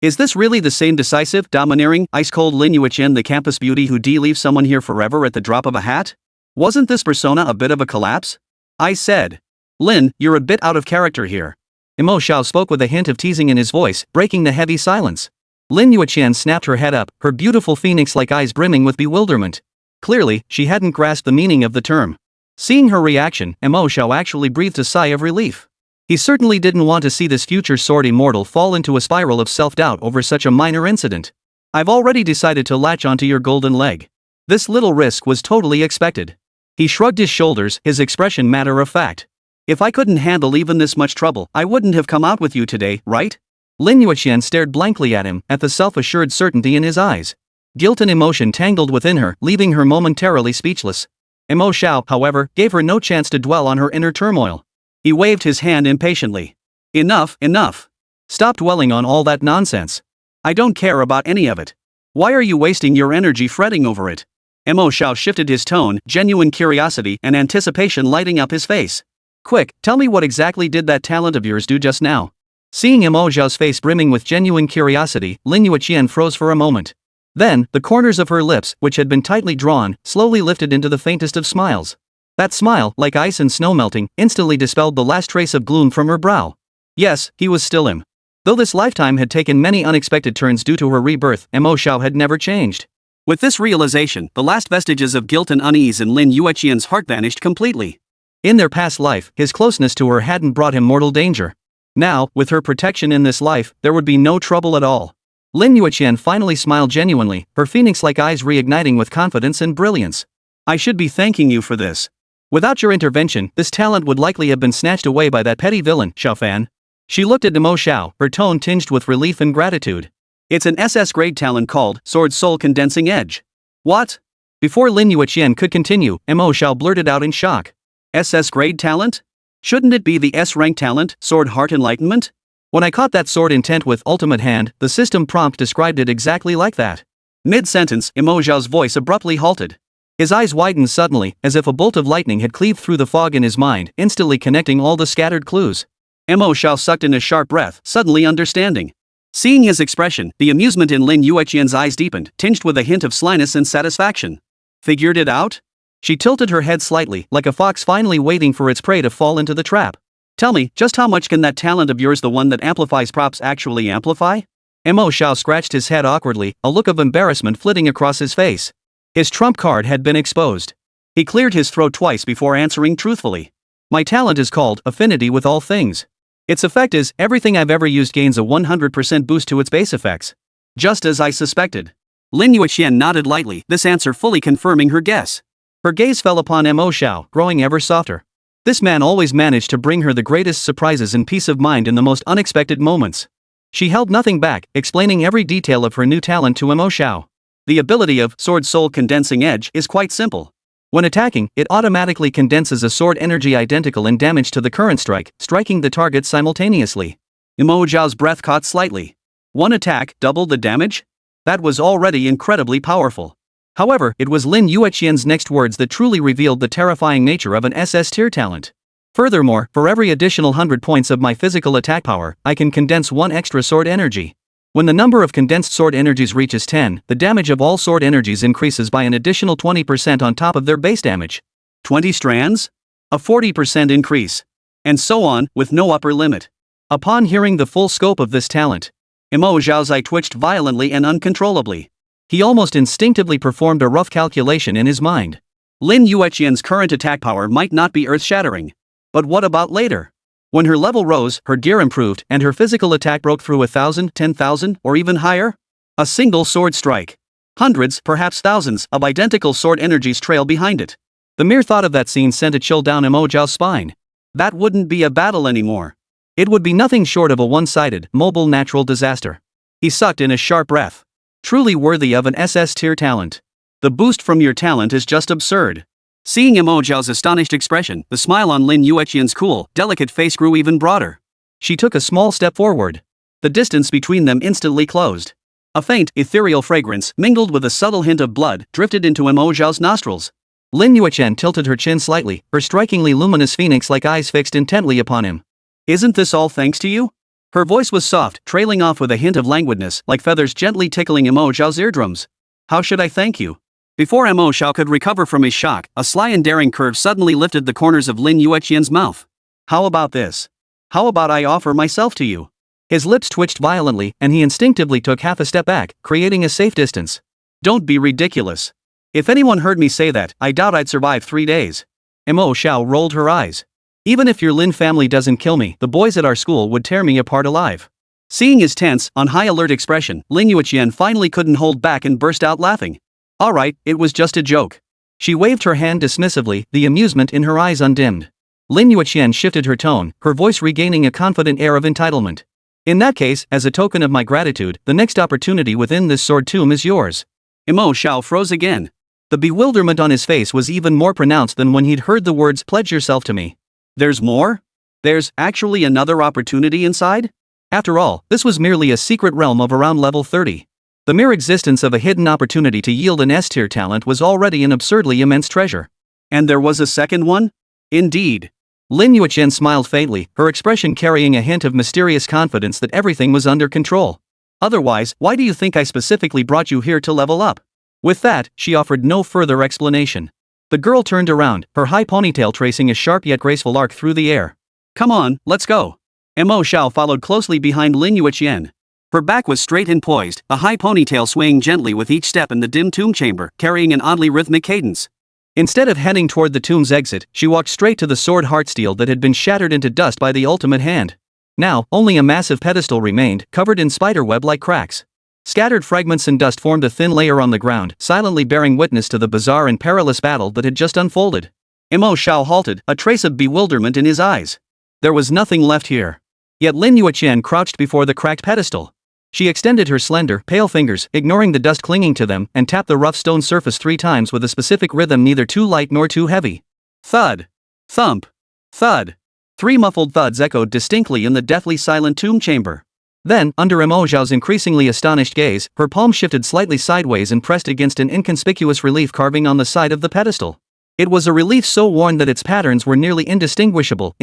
Is this really the same decisive, domineering, ice-cold Lin Yueqian, the campus beauty who leaves someone here forever at the drop of a hat? Wasn't this persona a bit of a collapse? I said. "Lin, you're a bit out of character here." Mo Xiao spoke with a hint of teasing in his voice, breaking the heavy silence. Lin Yueqian snapped her head up, her beautiful phoenix-like eyes brimming with bewilderment. Clearly, she hadn't grasped the meaning of the term. Seeing her reaction, Mo Xiao actually breathed a sigh of relief. He certainly didn't want to see this future Sword Immortal fall into a spiral of self-doubt over such a minor incident. "I've already decided to latch onto your golden leg. This little risk was totally expected." He shrugged his shoulders, his expression matter of fact. If I couldn't handle even this much trouble, I wouldn't have come out with you today, right? Lin Yueqian stared blankly at him, at the self-assured certainty in his eyes. Guilt and emotion tangled within her, leaving her momentarily speechless. Mo Xiao, however, gave her no chance to dwell on her inner turmoil. He waved his hand impatiently. Enough, enough. Stop dwelling on all that nonsense. I don't care about any of it. Why are you wasting your energy fretting over it? Mo Xiao shifted his tone, genuine curiosity and anticipation lighting up his face. Quick, tell me what exactly did that talent of yours do just now? Seeing Mo Xiao's face brimming with genuine curiosity, Lin Yueqian froze for a moment. Then, the corners of her lips, which had been tightly drawn, slowly lifted into the faintest of smiles. That smile, like ice and snow melting, instantly dispelled the last trace of gloom from her brow. Yes, he was still him. Though this lifetime had taken many unexpected turns due to her rebirth, Mo Xiao had never changed. With this realization, the last vestiges of guilt and unease in Lin Yueqian's heart vanished completely. In their past life, his closeness to her hadn't brought him mortal danger. Now, with her protection in this life, there would be no trouble at all. Lin Yueqian finally smiled genuinely, her phoenix-like eyes reigniting with confidence and brilliance. I should be thanking you for this. Without your intervention, this talent would likely have been snatched away by that petty villain, Xiaofan. She looked at Mo Xiao, her tone tinged with relief and gratitude. It's an SS grade talent called Sword Soul Condensing Edge. What? Before Lin Yueqian could continue, Mo Xiao blurted out in shock. SS grade talent? Shouldn't it be the S-rank talent, Sword Heart Enlightenment? When I caught that sword intent with ultimate hand, the system prompt described it exactly like that. Mid-sentence, Mo Xiao's voice abruptly halted. His eyes widened suddenly, as if a bolt of lightning had cleaved through the fog in his mind, instantly connecting all the scattered clues. Mo Xiao sucked in a sharp breath, suddenly understanding. Seeing his expression, the amusement in Lin Yueqian's eyes deepened, tinged with a hint of slyness and satisfaction. Figured it out? She tilted her head slightly, like a fox finally waiting for its prey to fall into the trap. Tell me, just how much can that talent of yours, the one that amplifies props, actually amplify? Mo Xiao scratched his head awkwardly, a look of embarrassment flitting across his face. His trump card had been exposed. He cleared his throat twice before answering truthfully. My talent is called Affinity with All Things. Its effect is, everything I've ever used gains a 100% boost to its base effects. Just as I suspected. Lin Yueqian nodded lightly, this answer fully confirming her guess. Her gaze fell upon Mo Xiao, growing ever softer. This man always managed to bring her the greatest surprises and peace of mind in the most unexpected moments. She held nothing back, explaining every detail of her new talent to Mo Xiao. The ability of Sword Soul Condensing Edge is quite simple. When attacking, it automatically condenses a sword energy identical in damage to the current strike, striking the target simultaneously. Mo Xiao's breath caught slightly. One attack, double the damage? That was already incredibly powerful. However, it was Lin Yueqian's next words that truly revealed the terrifying nature of an SS tier talent. Furthermore, for every additional 100 points of my physical attack power, I can condense one extra sword energy. When the number of condensed sword energies reaches 10, the damage of all sword energies increases by an additional 20% on top of their base damage. 20 strands? A 40% increase. And so on, with no upper limit. Upon hearing the full scope of this talent, Mo Xiao's eye twitched violently and uncontrollably. He almost instinctively performed a rough calculation in his mind. Lin Yueqian's current attack power might not be earth-shattering. But what about later? When her level rose, her gear improved, and her physical attack broke through 1,000, 10,000, or even higher? A single sword strike. Hundreds, perhaps thousands, of identical sword energies trail behind it. The mere thought of that scene sent a chill down Mo Xiao's spine. That wouldn't be a battle anymore. It would be nothing short of a one-sided, mobile natural disaster. He sucked in a sharp breath. Truly worthy of an SS tier talent. The boost from your talent is just absurd. Seeing Mo Xiao's astonished expression, the smile on Lin Yueqian's cool, delicate face grew even broader. She took a small step forward. The distance between them instantly closed. A faint, ethereal fragrance, mingled with a subtle hint of blood, drifted into Mo Xiao's nostrils. Lin Yueqian tilted her chin slightly, her strikingly luminous phoenix-like eyes fixed intently upon him. Isn't this all thanks to you? Her voice was soft, trailing off with a hint of languidness, like feathers gently tickling Mo Xiao's eardrums. How should I thank you? Before Mo Xiao could recover from his shock, a sly and daring curve suddenly lifted the corners of Lin Yueqian's mouth. How about this? How about I offer myself to you? His lips twitched violently, and he instinctively took half a step back, creating a safe distance. Don't be ridiculous. If anyone heard me say that, I doubt I'd survive 3 days. Mo Xiao rolled her eyes. Even if your Lin family doesn't kill me, the boys at our school would tear me apart alive. Seeing his tense, on high alert expression, Lin Yueqian finally couldn't hold back and burst out laughing. Alright, it was just a joke. She waved her hand dismissively, the amusement in her eyes undimmed. Lin Yueqian shifted her tone, her voice regaining a confident air of entitlement. In that case, as a token of my gratitude, the next opportunity within this sword tomb is yours. Mo Xiao froze again. The bewilderment on his face was even more pronounced than when he'd heard the words "pledge yourself to me." There's more? There's actually another opportunity inside? After all, this was merely a secret realm of around level 30. The mere existence of a hidden opportunity to yield an S-tier talent was already an absurdly immense treasure. And there was a second one? Indeed. Lin Yueqian smiled faintly, her expression carrying a hint of mysterious confidence that everything was under control. Otherwise, why do you think I specifically brought you here to level up? With that, she offered no further explanation. The girl turned around, her high ponytail tracing a sharp yet graceful arc through the air. Come on, let's go. Mo Xiao followed closely behind Lin Yueqian. Her back was straight and poised, a high ponytail swaying gently with each step in the dim tomb chamber, carrying an oddly rhythmic cadence. Instead of heading toward the tomb's exit, she walked straight to the sword heartsteel that had been shattered into dust by the ultimate hand. Now, only a massive pedestal remained, covered in spiderweb-like cracks. Scattered fragments and dust formed a thin layer on the ground, silently bearing witness to the bizarre and perilous battle that had just unfolded. Mo Xiao halted, a trace of bewilderment in his eyes. There was nothing left here. Yet Lin Yueqian crouched before the cracked pedestal. She extended her slender, pale fingers, ignoring the dust clinging to them, and tapped the rough stone surface 3 times with a specific rhythm neither too light nor too heavy. Thud. Thump. Thud. 3 muffled thuds echoed distinctly in the deathly silent tomb chamber. Then, under Mo Xiao's increasingly astonished gaze, her palm shifted slightly sideways and pressed against an inconspicuous relief carving on the side of the pedestal. It was a relief so worn that its patterns were nearly indistinguishable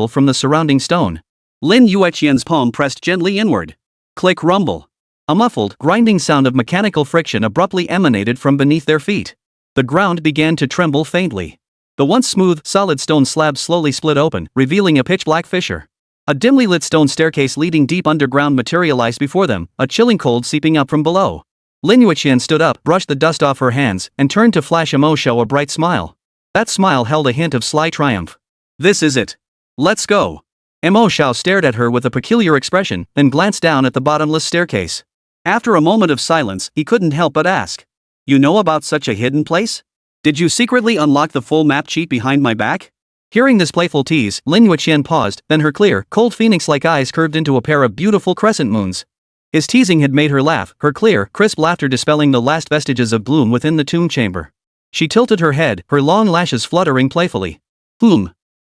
from the surrounding stone. Lin Yueqian's palm pressed gently inward. Click rumble. A muffled, grinding sound of mechanical friction abruptly emanated from beneath their feet. The ground began to tremble faintly. The once smooth, solid stone slab slowly split open, revealing a pitch-black fissure. A dimly lit stone staircase leading deep underground materialized before them, a chilling cold seeping up from below. Lin Yueqian stood up, brushed the dust off her hands, and turned to flash Mo Xiao a bright smile. That smile held a hint of sly triumph. This is it. Let's go. Mo Xiao stared at her with a peculiar expression, then glanced down at the bottomless staircase. After a moment of silence, he couldn't help but ask. You know about such a hidden place? Did you secretly unlock the full map cheat behind my back? Hearing this playful tease, Lin Yueqian paused, then her clear, cold phoenix-like eyes curved into a pair of beautiful crescent moons. His teasing had made her laugh, her clear, crisp laughter dispelling the last vestiges of gloom within the tomb chamber. She tilted her head, her long lashes fluttering playfully.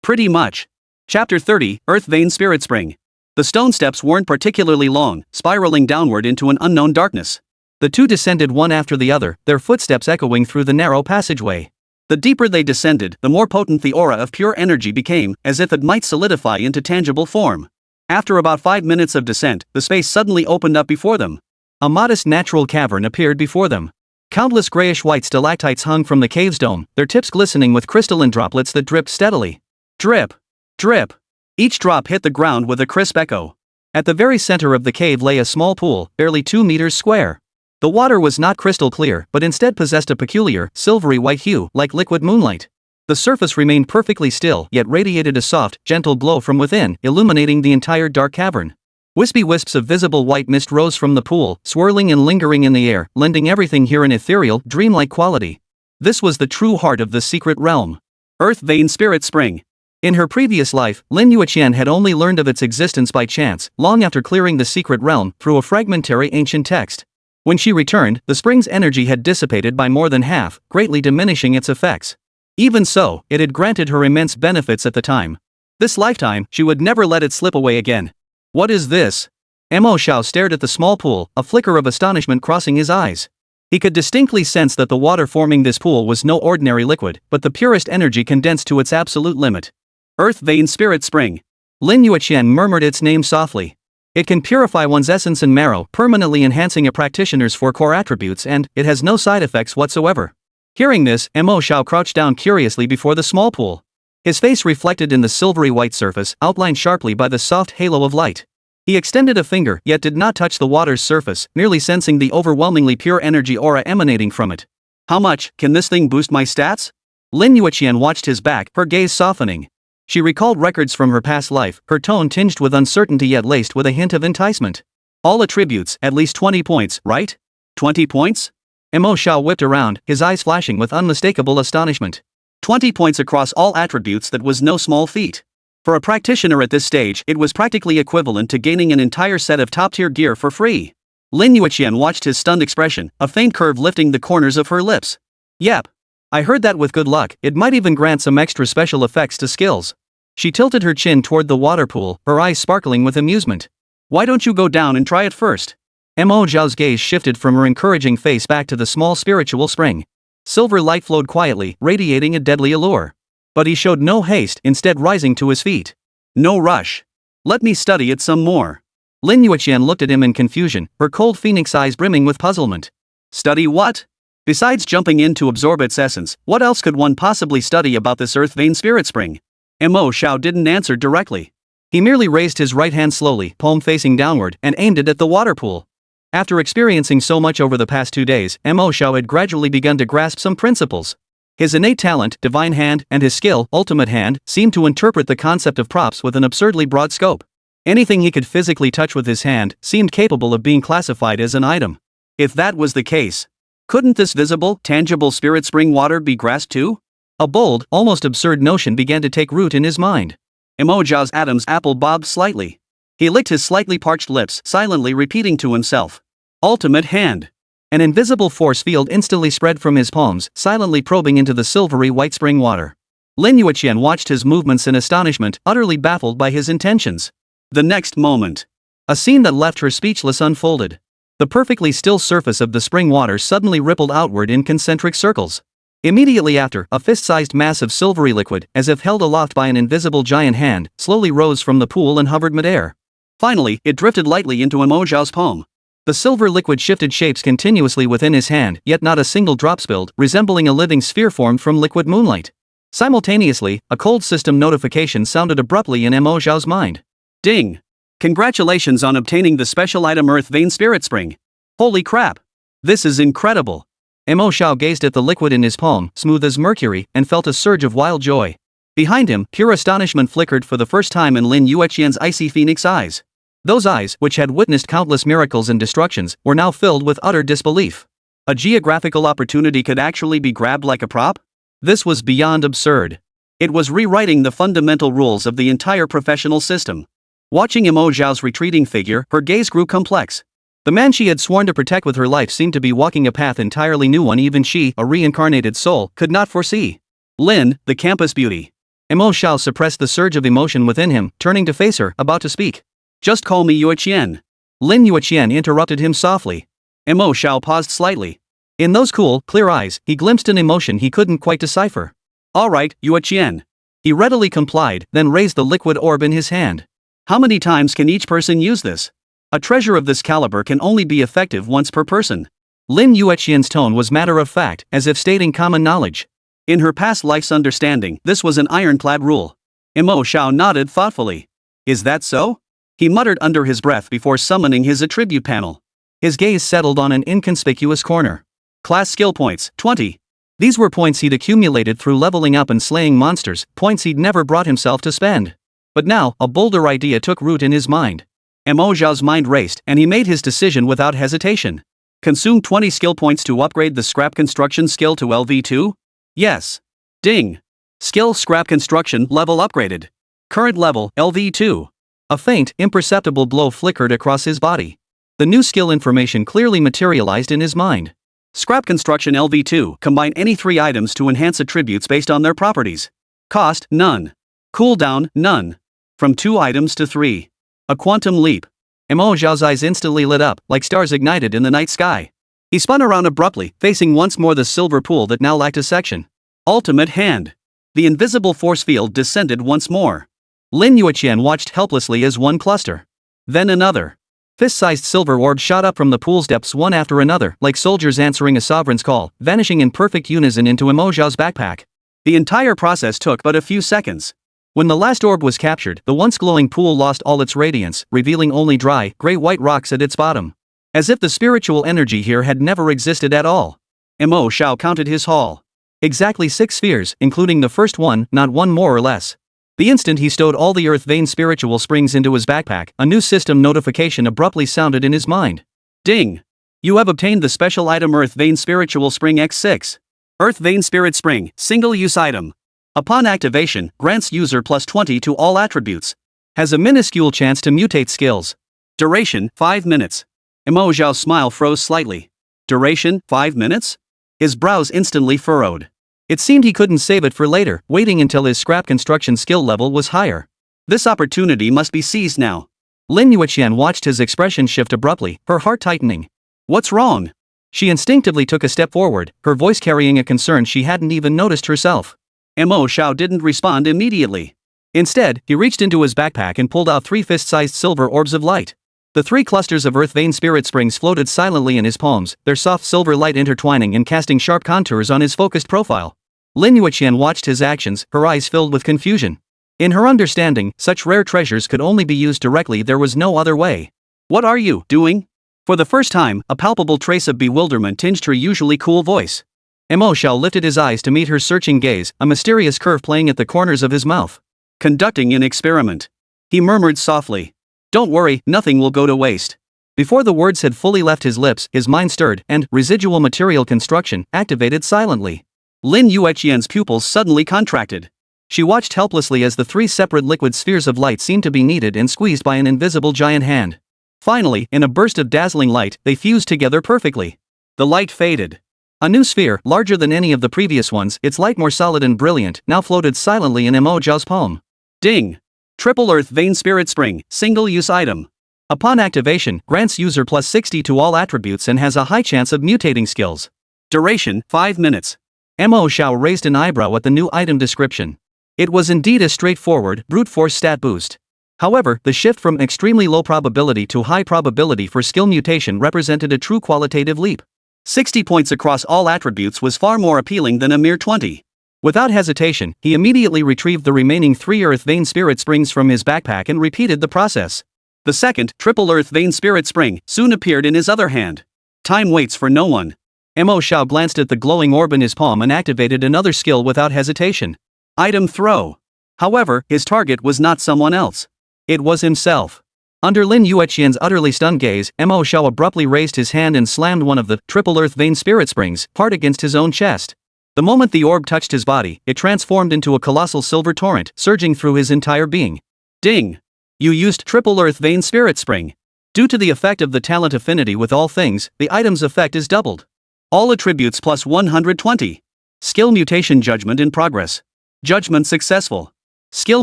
Pretty much. Chapter 30, Earth Vein Spirit Spring. The stone steps weren't particularly long, spiraling downward into an unknown darkness. The two descended one after the other, their footsteps echoing through the narrow passageway. The deeper they descended, the more potent the aura of pure energy became, as if it might solidify into tangible form. After about 5 minutes of descent, the space suddenly opened up before them. A modest natural cavern appeared before them. Countless grayish-white stalactites hung from the cave's dome, their tips glistening with crystalline droplets that dripped steadily. Drip. Drip. Each drop hit the ground with a crisp echo. At the very center of the cave lay a small pool, barely 2 meters square. The water was not crystal clear, but instead possessed a peculiar, silvery white hue, like liquid moonlight. The surface remained perfectly still, yet radiated a soft, gentle glow from within, illuminating the entire dark cavern. Wispy wisps of visible white mist rose from the pool, swirling and lingering in the air, lending everything here an ethereal, dreamlike quality. This was the true heart of the secret realm. Earth Vein Spirit Spring. In her previous life, Lin Yueqian had only learned of its existence by chance, long after clearing the secret realm, through a fragmentary ancient text. When she returned, the spring's energy had dissipated by more than half, greatly diminishing its effects. Even so, it had granted her immense benefits at the time. This lifetime, she would never let it slip away again. What is this? Mo Xiao stared at the small pool, a flicker of astonishment crossing his eyes. He could distinctly sense that the water forming this pool was no ordinary liquid, but the purest energy condensed to its absolute limit. Earth Vein Spirit Spring. Lin Yueqian murmured its name softly. It can purify one's essence and marrow, permanently enhancing a practitioner's 4 core attributes, and it has no side effects whatsoever. Hearing this, Mo Xiao crouched down curiously before the small pool. His face reflected in the silvery white surface, outlined sharply by the soft halo of light. He extended a finger, yet did not touch the water's surface, merely sensing the overwhelmingly pure energy aura emanating from it. How much can this thing boost my stats? Lin Yueqian watched his back, her gaze softening. She recalled records from her past life, her tone tinged with uncertainty yet laced with a hint of enticement. All attributes, at least 20 points, right? 20 points? Mo Xiao whipped around, his eyes flashing with unmistakable astonishment. 20 points across all attributes. That was no small feat. For a practitioner at this stage, it was practically equivalent to gaining an entire set of top-tier gear for free. Lin Yueqian watched his stunned expression, a faint curve lifting the corners of her lips. Yep. I heard that with good luck, it might even grant some extra special effects to skills. She tilted her chin toward the water pool, her eyes sparkling with amusement. Why don't you go down and try it first? Mo Xiao's gaze shifted from her encouraging face back to the small spiritual spring. Silver light flowed quietly, radiating a deadly allure. But he showed no haste, instead rising to his feet. No rush. Let me study it some more. Lin Yueqian looked at him in confusion, her cold phoenix eyes brimming with puzzlement. Study what? Besides jumping in to absorb its essence, what else could one possibly study about this earth vein spirit spring? Mo Xiao didn't answer directly. He merely raised his right hand slowly, palm facing downward, and aimed it at the water pool. After experiencing so much over the past 2 days, Mo Xiao had gradually begun to grasp some principles. His innate talent, divine hand, and his skill, ultimate hand, seemed to interpret the concept of props with an absurdly broad scope. Anything he could physically touch with his hand seemed capable of being classified as an item. If that was the case, couldn't this visible, tangible spirit spring water be grasped too? A bold, almost absurd notion began to take root in his mind. Mo Xiao's Adam's apple bobbed slightly. He licked his slightly parched lips, silently repeating to himself. Ultimate hand. An invisible force field instantly spread from his palms, silently probing into the silvery white spring water. Lin Yueqian watched his movements in astonishment, utterly baffled by his intentions. The next moment, a scene that left her speechless unfolded. The perfectly still surface of the spring water suddenly rippled outward in concentric circles. Immediately after, a fist-sized mass of silvery liquid, as if held aloft by an invisible giant hand, slowly rose from the pool and hovered midair. Finally, it drifted lightly into Mo Xiao's palm. The silver liquid shifted shapes continuously within his hand, yet not a single drop spilled, resembling a living sphere formed from liquid moonlight. Simultaneously, a cold system notification sounded abruptly in Mo Xiao's mind. Ding! Congratulations on obtaining the special item Earth Vein Spirit Spring. Holy crap! This is incredible! Mo Xiao gazed at the liquid in his palm, smooth as mercury, and felt a surge of wild joy. Behind him, pure astonishment flickered for the first time in Lin Yueqian's icy phoenix eyes. Those eyes, which had witnessed countless miracles and destructions, were now filled with utter disbelief. A geographical opportunity could actually be grabbed like a prop? This was beyond absurd. It was rewriting the fundamental rules of the entire professional system. Watching Mo Xiao's retreating figure, her gaze grew complex. The man she had sworn to protect with her life seemed to be walking a path entirely new one even she, a reincarnated soul, could not foresee. Lin, the campus beauty. Mo Xiao suppressed the surge of emotion within him, turning to face her, about to speak. Just call me Yueqian. Lin Yueqian interrupted him softly. Mo Xiao paused slightly. In those cool, clear eyes, he glimpsed an emotion he couldn't quite decipher. Alright, Yueqian. He readily complied, then raised the liquid orb in his hand. How many times can each person use this? A treasure of this caliber can only be effective once per person. Lin Yueqian's tone was matter-of-fact, as if stating common knowledge. In her past life's understanding, this was an ironclad rule. Mo Xiao nodded thoughtfully. Is that so? He muttered under his breath before summoning his attribute panel. His gaze settled on an inconspicuous corner. Class skill points, 20. These were points he'd accumulated through leveling up and slaying monsters, points he'd never brought himself to spend. But now, a bolder idea took root in his mind. Mo Xiao's mind raced, and he made his decision without hesitation. Consume 20 skill points to upgrade the scrap construction skill to LV2? Yes. Ding. Skill scrap construction level upgraded. Current level, LV2. A faint, imperceptible glow flickered across his body. The new skill information clearly materialized in his mind. Scrap construction LV2. Combine any 3 items to enhance attributes based on their properties. Cost, none. Cooldown, none. From 2 items to 3. A quantum leap. Mo Xiao's eyes instantly lit up, like stars ignited in the night sky. He spun around abruptly, facing once more the silver pool that now lacked a section. Ultimate hand. The invisible force field descended once more. Lin Yueqian watched helplessly as one cluster. Then another. Fist-sized silver orbs shot up from the pool's depths one after another, like soldiers answering a sovereign's call, vanishing in perfect unison into Mo Xiao's backpack. The entire process took but a few seconds. When the last orb was captured, the once glowing pool lost all its radiance, revealing only dry, gray-white rocks at its bottom. As if the spiritual energy here had never existed at all. Mo Xiao counted his haul. Exactly 6 spheres, including the first one, not one more or less. The instant he stowed all the Earth Vein spiritual springs into his backpack, a new system notification abruptly sounded in his mind. Ding! You have obtained the special item Earth Vein Spiritual Spring X6. Earth Vein Spirit Spring, single-use item. Upon activation, grants user +20 to all attributes. Has a minuscule chance to mutate skills. Duration, 5 minutes. Mo Xiao's smile froze slightly. Duration, 5 minutes? His brows instantly furrowed. It seemed he couldn't save it for later, waiting until his scrap construction skill level was higher. This opportunity must be seized now. Lin Yueqian watched his expression shift abruptly, her heart tightening. What's wrong? She instinctively took a step forward, her voice carrying a concern she hadn't even noticed herself. Mo Xiao didn't respond immediately. Instead, he reached into his backpack and pulled out 3 fist-sized silver orbs of light. The 3 clusters of Earth Vein Spirit Springs floated silently in his palms, their soft silver light intertwining and casting sharp contours on his focused profile. Lin Yueqian watched his actions, her eyes filled with confusion. In her understanding, such rare treasures could only be used directly, there was no other way. What are you doing? For the first time, a palpable trace of bewilderment tinged her usually cool voice. Mo Xiao lifted his eyes to meet her searching gaze, a mysterious curve playing at the corners of his mouth. Conducting an experiment. He murmured softly. Don't worry, nothing will go to waste. Before the words had fully left his lips, his mind stirred, and residual material construction activated silently. Lin Yueqian's pupils suddenly contracted. She watched helplessly as the 3 separate liquid spheres of light seemed to be kneaded and squeezed by an invisible giant hand. Finally, in a burst of dazzling light, they fused together perfectly. The light faded. A new sphere, larger than any of the previous ones, its light more solid and brilliant, now floated silently in Mo Xiao's palm. Ding! Triple Earth Vein Spirit Spring, single-use item. Upon activation, grants user +60 to all attributes and has a high chance of mutating skills. Duration, 5 minutes. Mo Xiao raised an eyebrow at the new item description. It was indeed a straightforward, brute force stat boost. However, the shift from extremely low probability to high probability for skill mutation represented a true qualitative leap. 60 points across all attributes was far more appealing than a mere 20. Without hesitation, he immediately retrieved the remaining 3 Earth Vein Spirit Springs from his backpack and repeated the process. The second, Triple Earth Vein Spirit Spring, soon appeared in his other hand. Time waits for no one. Mo Xiao glanced at the glowing orb in his palm and activated another skill without hesitation. Item throw. However, his target was not someone else. It was himself. Under Lin Yueqian's utterly stunned gaze, Mo Xiao abruptly raised his hand and slammed one of the Triple Earth Vein Spirit Springs hard against his own chest. The moment the orb touched his body, it transformed into a colossal silver torrent, surging through his entire being. Ding! You used Triple Earth Vein Spirit Spring. Due to the effect of the talent affinity with all things, the item's effect is doubled. All attributes +120. Skill mutation judgment in progress. Judgment successful. Skill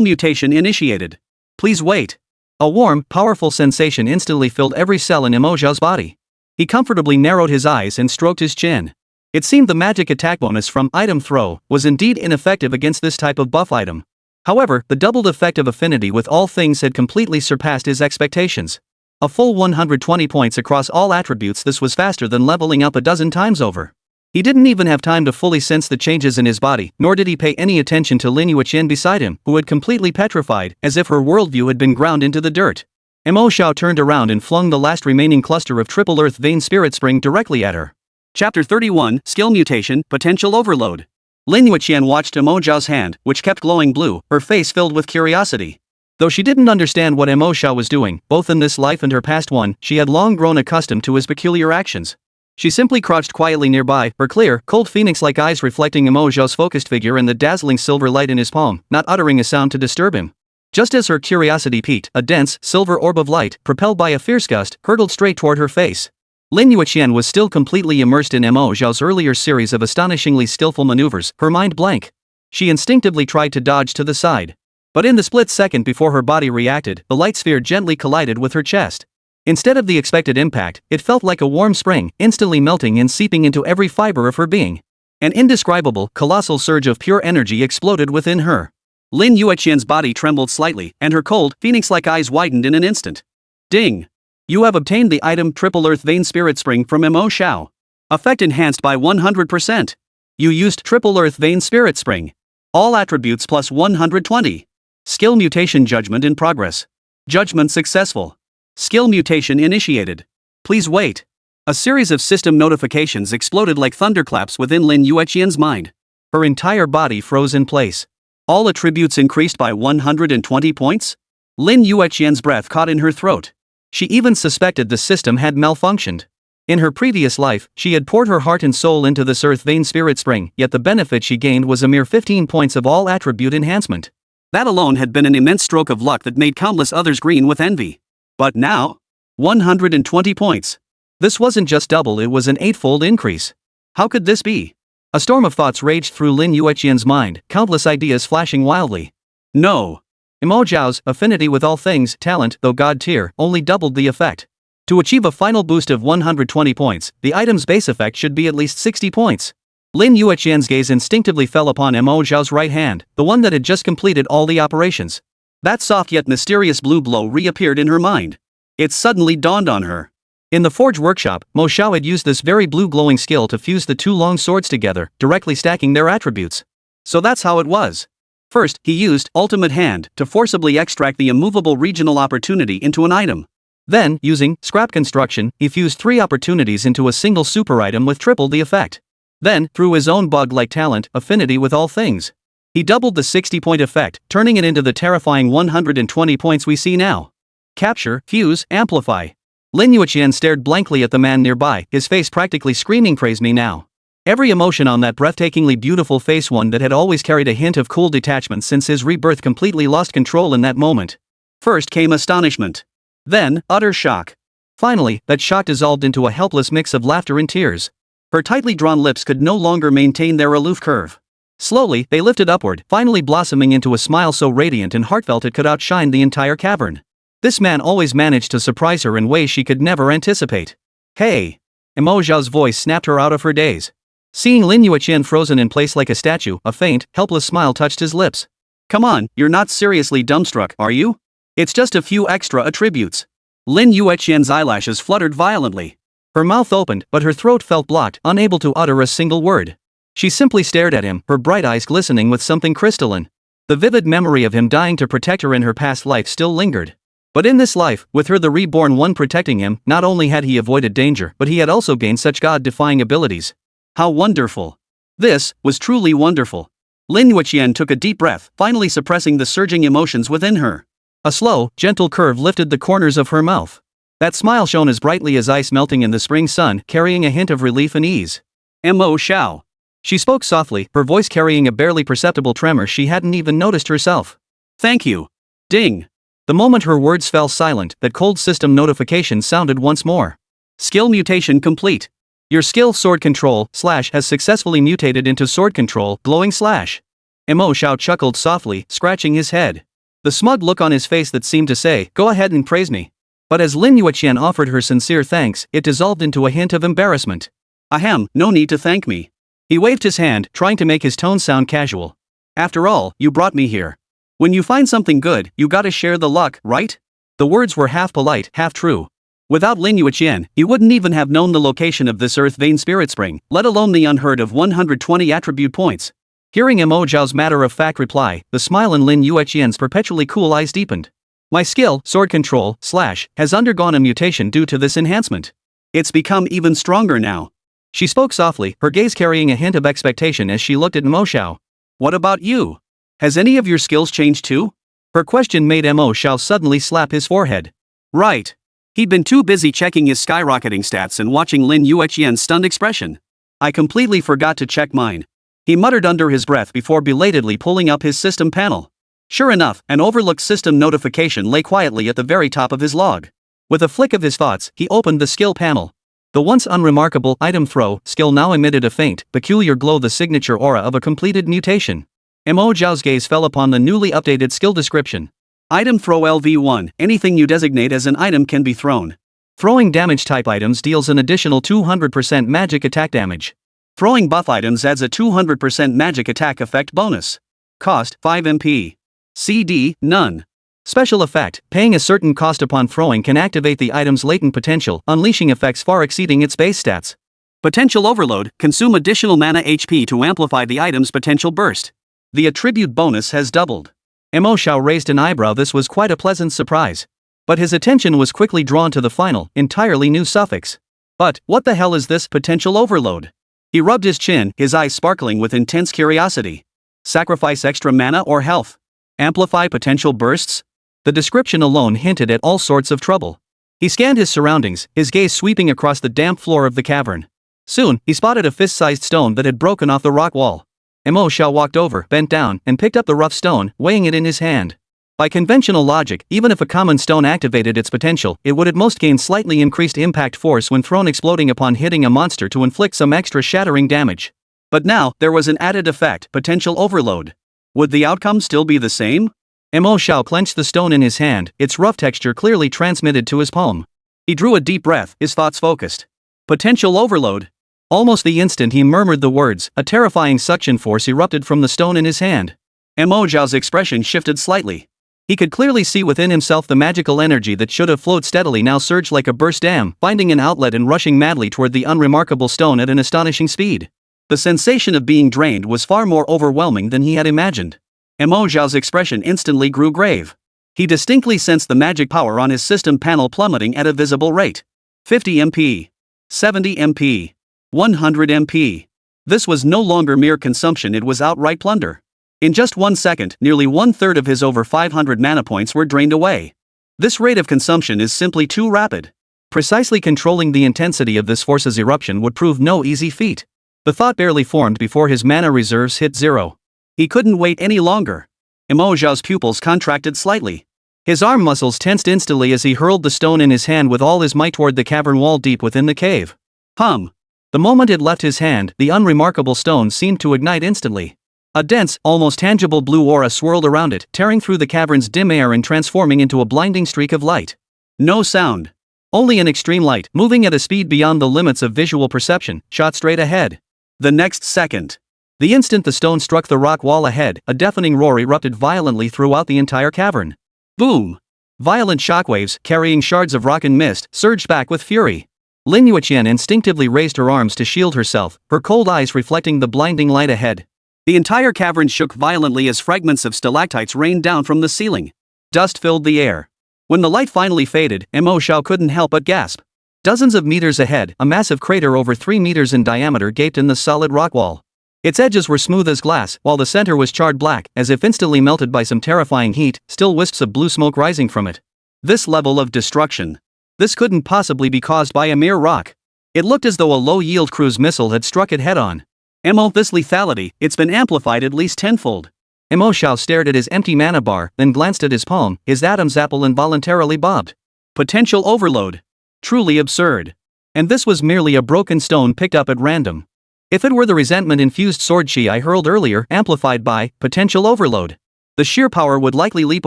mutation initiated. Please wait. A warm, powerful sensation instantly filled every cell in Mo Xiao's body. He comfortably narrowed his eyes and stroked his chin. It seemed the magic attack bonus from item throw was indeed ineffective against this type of buff item. However, the doubled effect of affinity with all things had completely surpassed his expectations. A full 120 points across all attributes. This was faster than leveling up a dozen times over. He didn't even have time to fully sense the changes in his body, nor did he pay any attention to Lin Yueqian beside him, who had completely petrified, as if her worldview had been ground into the dirt. Mo Xiao turned around and flung the last remaining cluster of Triple Earth Vein Spirit Spring directly at her. Chapter 31, Skill Mutation, Potential Overload. Lin Yueqian watched Mo Xiao's hand, which kept glowing blue, her face filled with curiosity. Though she didn't understand what Mo Xiao was doing, both in this life and her past one, she had long grown accustomed to his peculiar actions. She simply crouched quietly nearby, her clear, cold phoenix-like eyes reflecting Mo Xiao's focused figure and the dazzling silver light in his palm, not uttering a sound to disturb him. Just as her curiosity piqued, a dense, silver orb of light, propelled by a fierce gust, hurtled straight toward her face. Lin Yueqian was still completely immersed in Mo Xiao's earlier series of astonishingly skillful maneuvers, her mind blank. She instinctively tried to dodge to the side. But in the split second before her body reacted, the light sphere gently collided with her chest. Instead of the expected impact, it felt like a warm spring, instantly melting and seeping into every fiber of her being. An indescribable, colossal surge of pure energy exploded within her. Lin Yueqian's body trembled slightly, and her cold, phoenix-like eyes widened in an instant. Ding! You have obtained the item Triple Earth Vein Spirit Spring from Mo Xiao. Effect enhanced by 100%. You used Triple Earth Vein Spirit Spring. All attributes +120. Skill mutation judgment in progress. Judgment successful. Skill mutation initiated. Please wait. A series of system notifications exploded like thunderclaps within Lin Yueqian's mind. Her entire body froze in place. All attributes increased by 120 points? Lin Yueqian's breath caught in her throat. She even suspected the system had malfunctioned. In her previous life, she had poured her heart and soul into this earth vein spirit spring, yet the benefit she gained was a mere 15 points of all attribute enhancement. That alone had been an immense stroke of luck that made countless others green with envy. But now? 120 points. This wasn't just double, it was an 8-fold increase. How could this be? A storm of thoughts raged through Lin Yueqian's mind, countless ideas flashing wildly. No. Mo Xiao's affinity with all things talent, though god tier, only doubled the effect. To achieve a final boost of 120 points, the item's base effect should be at least 60 points. Lin Yueqian's gaze instinctively fell upon Mo Xiao's right hand, the one that had just completed all the operations. That soft yet mysterious blue glow reappeared in her mind. It suddenly dawned on her. In the forge workshop, Mo Xiao had used this very blue glowing skill to fuse the two long swords together, directly stacking their attributes. So that's how it was. First, he used Ultimate Hand to forcibly extract the immovable regional opportunity into an item. Then, using Scrap Construction, he fused 3 opportunities into a single super item with triple the effect. Then, through his own bug-like talent, affinity with all things, he doubled the 60-point effect, turning it into the terrifying 120 points we see now. Capture, fuse, amplify. Lin Yueqian stared blankly at the man nearby, his face practically screaming, "Praise me now." Every emotion on that breathtakingly beautiful face, one that had always carried a hint of cool detachment since his rebirth, completely lost control in that moment. First came astonishment. Then, utter shock. Finally, that shock dissolved into a helpless mix of laughter and tears. Her tightly drawn lips could no longer maintain their aloof curve. Slowly, they lifted upward, finally blossoming into a smile so radiant and heartfelt it could outshine the entire cavern. This man always managed to surprise her in ways she could never anticipate. Hey! Mo Xiao's voice snapped her out of her daze. Seeing Lin Yueqian frozen in place like a statue, a faint, helpless smile touched his lips. Come on, you're not seriously dumbstruck, are you? It's just a few extra attributes. Lin Yueqian's eyelashes fluttered violently. Her mouth opened, but her throat felt blocked, unable to utter a single word. She simply stared at him, her bright eyes glistening with something crystalline. The vivid memory of him dying to protect her in her past life still lingered. But in this life, with her the reborn one protecting him, not only had he avoided danger, but he had also gained such god-defying abilities. How wonderful! This was truly wonderful. Lin Yueqian took a deep breath, finally suppressing the surging emotions within her. A slow, gentle curve lifted the corners of her mouth. That smile shone as brightly as ice melting in the spring sun, carrying a hint of relief and ease. Mo Xiao. She spoke softly, her voice carrying a barely perceptible tremor she hadn't even noticed herself. Thank you. Ding. The moment her words fell silent, that cold system notification sounded once more. Skill mutation complete. Your skill Sword Control / has successfully mutated into Sword Control glowing /. Mo Xiao chuckled softly, scratching his head. The smug look on his face that seemed to say, "Go ahead and praise me." But as Lin Yueqian offered her sincere thanks, it dissolved into a hint of embarrassment. Ahem, no need to thank me. He waved his hand, trying to make his tone sound casual. After all, you brought me here. When you find something good, you gotta share the luck, right? The words were half polite, half true. Without Lin Yueqian, he wouldn't even have known the location of this earth vein spirit spring, let alone the unheard of 120 attribute points. Hearing Mo Xiao's matter-of-fact reply, the smile in Lin Yueqian's perpetually cool eyes deepened. My skill, Sword Control / has undergone a mutation due to this enhancement. It's become even stronger now. She spoke softly, her gaze carrying a hint of expectation as she looked at Mo Xiao. What about you? Has any of your skills changed too? Her question made Mo Xiao suddenly slap his forehead. Right. He'd been too busy checking his skyrocketing stats and watching Lin Yueqian's stunned expression. I completely forgot to check mine. He muttered under his breath before belatedly pulling up his system panel. Sure enough, an overlooked system notification lay quietly at the very top of his log. With a flick of his thoughts, he opened the skill panel. The once unremarkable item throw skill now emitted a faint, peculiar glow, the signature aura of a completed mutation. Mo Xiao's gaze fell upon the newly updated skill description. Item throw LV1, anything you designate as an item can be thrown. Throwing damage type items deals an additional 200% magic attack damage. Throwing buff items adds a 200% magic attack effect bonus. Cost, 5 MP. CD, none. Special effect, paying a certain cost upon throwing can activate the item's latent potential, unleashing effects far exceeding its base stats. Potential overload, consume additional mana HP to amplify the item's potential burst. The attribute bonus has doubled. Mo Xiao raised an eyebrow. This was quite a pleasant surprise. But his attention was quickly drawn to the final, entirely new suffix. But, what the hell is this potential overload? He rubbed his chin, his eyes sparkling with intense curiosity. Sacrifice extra mana or health? Amplify potential bursts? The description alone hinted at all sorts of trouble. He scanned his surroundings, his gaze sweeping across the damp floor of the cavern. Soon, he spotted a fist-sized stone that had broken off the rock wall. Mo Xiao walked over, bent down, and picked up the rough stone, weighing it in his hand. By conventional logic, even if a common stone activated its potential, it would at most gain slightly increased impact force when thrown, exploding upon hitting a monster to inflict some extra shattering damage. But now, there was an added effect, potential overload. Would the outcome still be the same? Mo Xiao clenched the stone in his hand, its rough texture clearly transmitted to his palm. He drew a deep breath, his thoughts focused. Potential overload. Almost the instant he murmured the words, a terrifying suction force erupted from the stone in his hand. Mo Xiao's expression shifted slightly. He could clearly see within himself the magical energy that should have flowed steadily now surged like a burst dam, finding an outlet and rushing madly toward the unremarkable stone at an astonishing speed. The sensation of being drained was far more overwhelming than he had imagined. Mo Xiao's expression instantly grew grave. He distinctly sensed the magic power on his system panel plummeting at a visible rate. 50 MP. 70 MP. 100 MP. This was no longer mere consumption, it was outright plunder. In just 1 second, nearly 1/3 of his over 500 mana points were drained away. This rate of consumption is simply too rapid. Precisely controlling the intensity of this force's eruption would prove no easy feat. The thought barely formed before his mana reserves hit zero. He couldn't wait any longer. Mo Xiao's pupils contracted slightly. His arm muscles tensed instantly as he hurled the stone in his hand with all his might toward the cavern wall deep within the cave. The moment it left his hand, the unremarkable stone seemed to ignite instantly. A dense, almost tangible blue aura swirled around it, tearing through the cavern's dim air and transforming into a blinding streak of light. No sound. Only an extreme light, moving at a speed beyond the limits of visual perception, shot straight ahead. The next second. The instant the stone struck the rock wall ahead, a deafening roar erupted violently throughout the entire cavern. Boom! Violent shockwaves, carrying shards of rock and mist, surged back with fury. Lin Yueqian instinctively raised her arms to shield herself, her cold eyes reflecting the blinding light ahead. The entire cavern shook violently as fragments of stalactites rained down from the ceiling. Dust filled the air. When the light finally faded, Mo Xiao couldn't help but gasp. Dozens of meters ahead, a massive crater over 3 meters in diameter gaped in the solid rock wall. Its edges were smooth as glass, while the center was charred black, as if instantly melted by some terrifying heat, still wisps of blue smoke rising from it. This level of destruction. This couldn't possibly be caused by a mere rock. It looked as though a low-yield cruise missile had struck it head-on. This lethality, it's been amplified at least tenfold. Mo Xiao stared at his empty mana bar, then glanced at his palm, his Adam's apple involuntarily bobbed. Potential overload. Truly absurd. And this was merely a broken stone picked up at random. If it were the resentment-infused sword chi I hurled earlier, amplified by potential overload, the sheer power would likely leap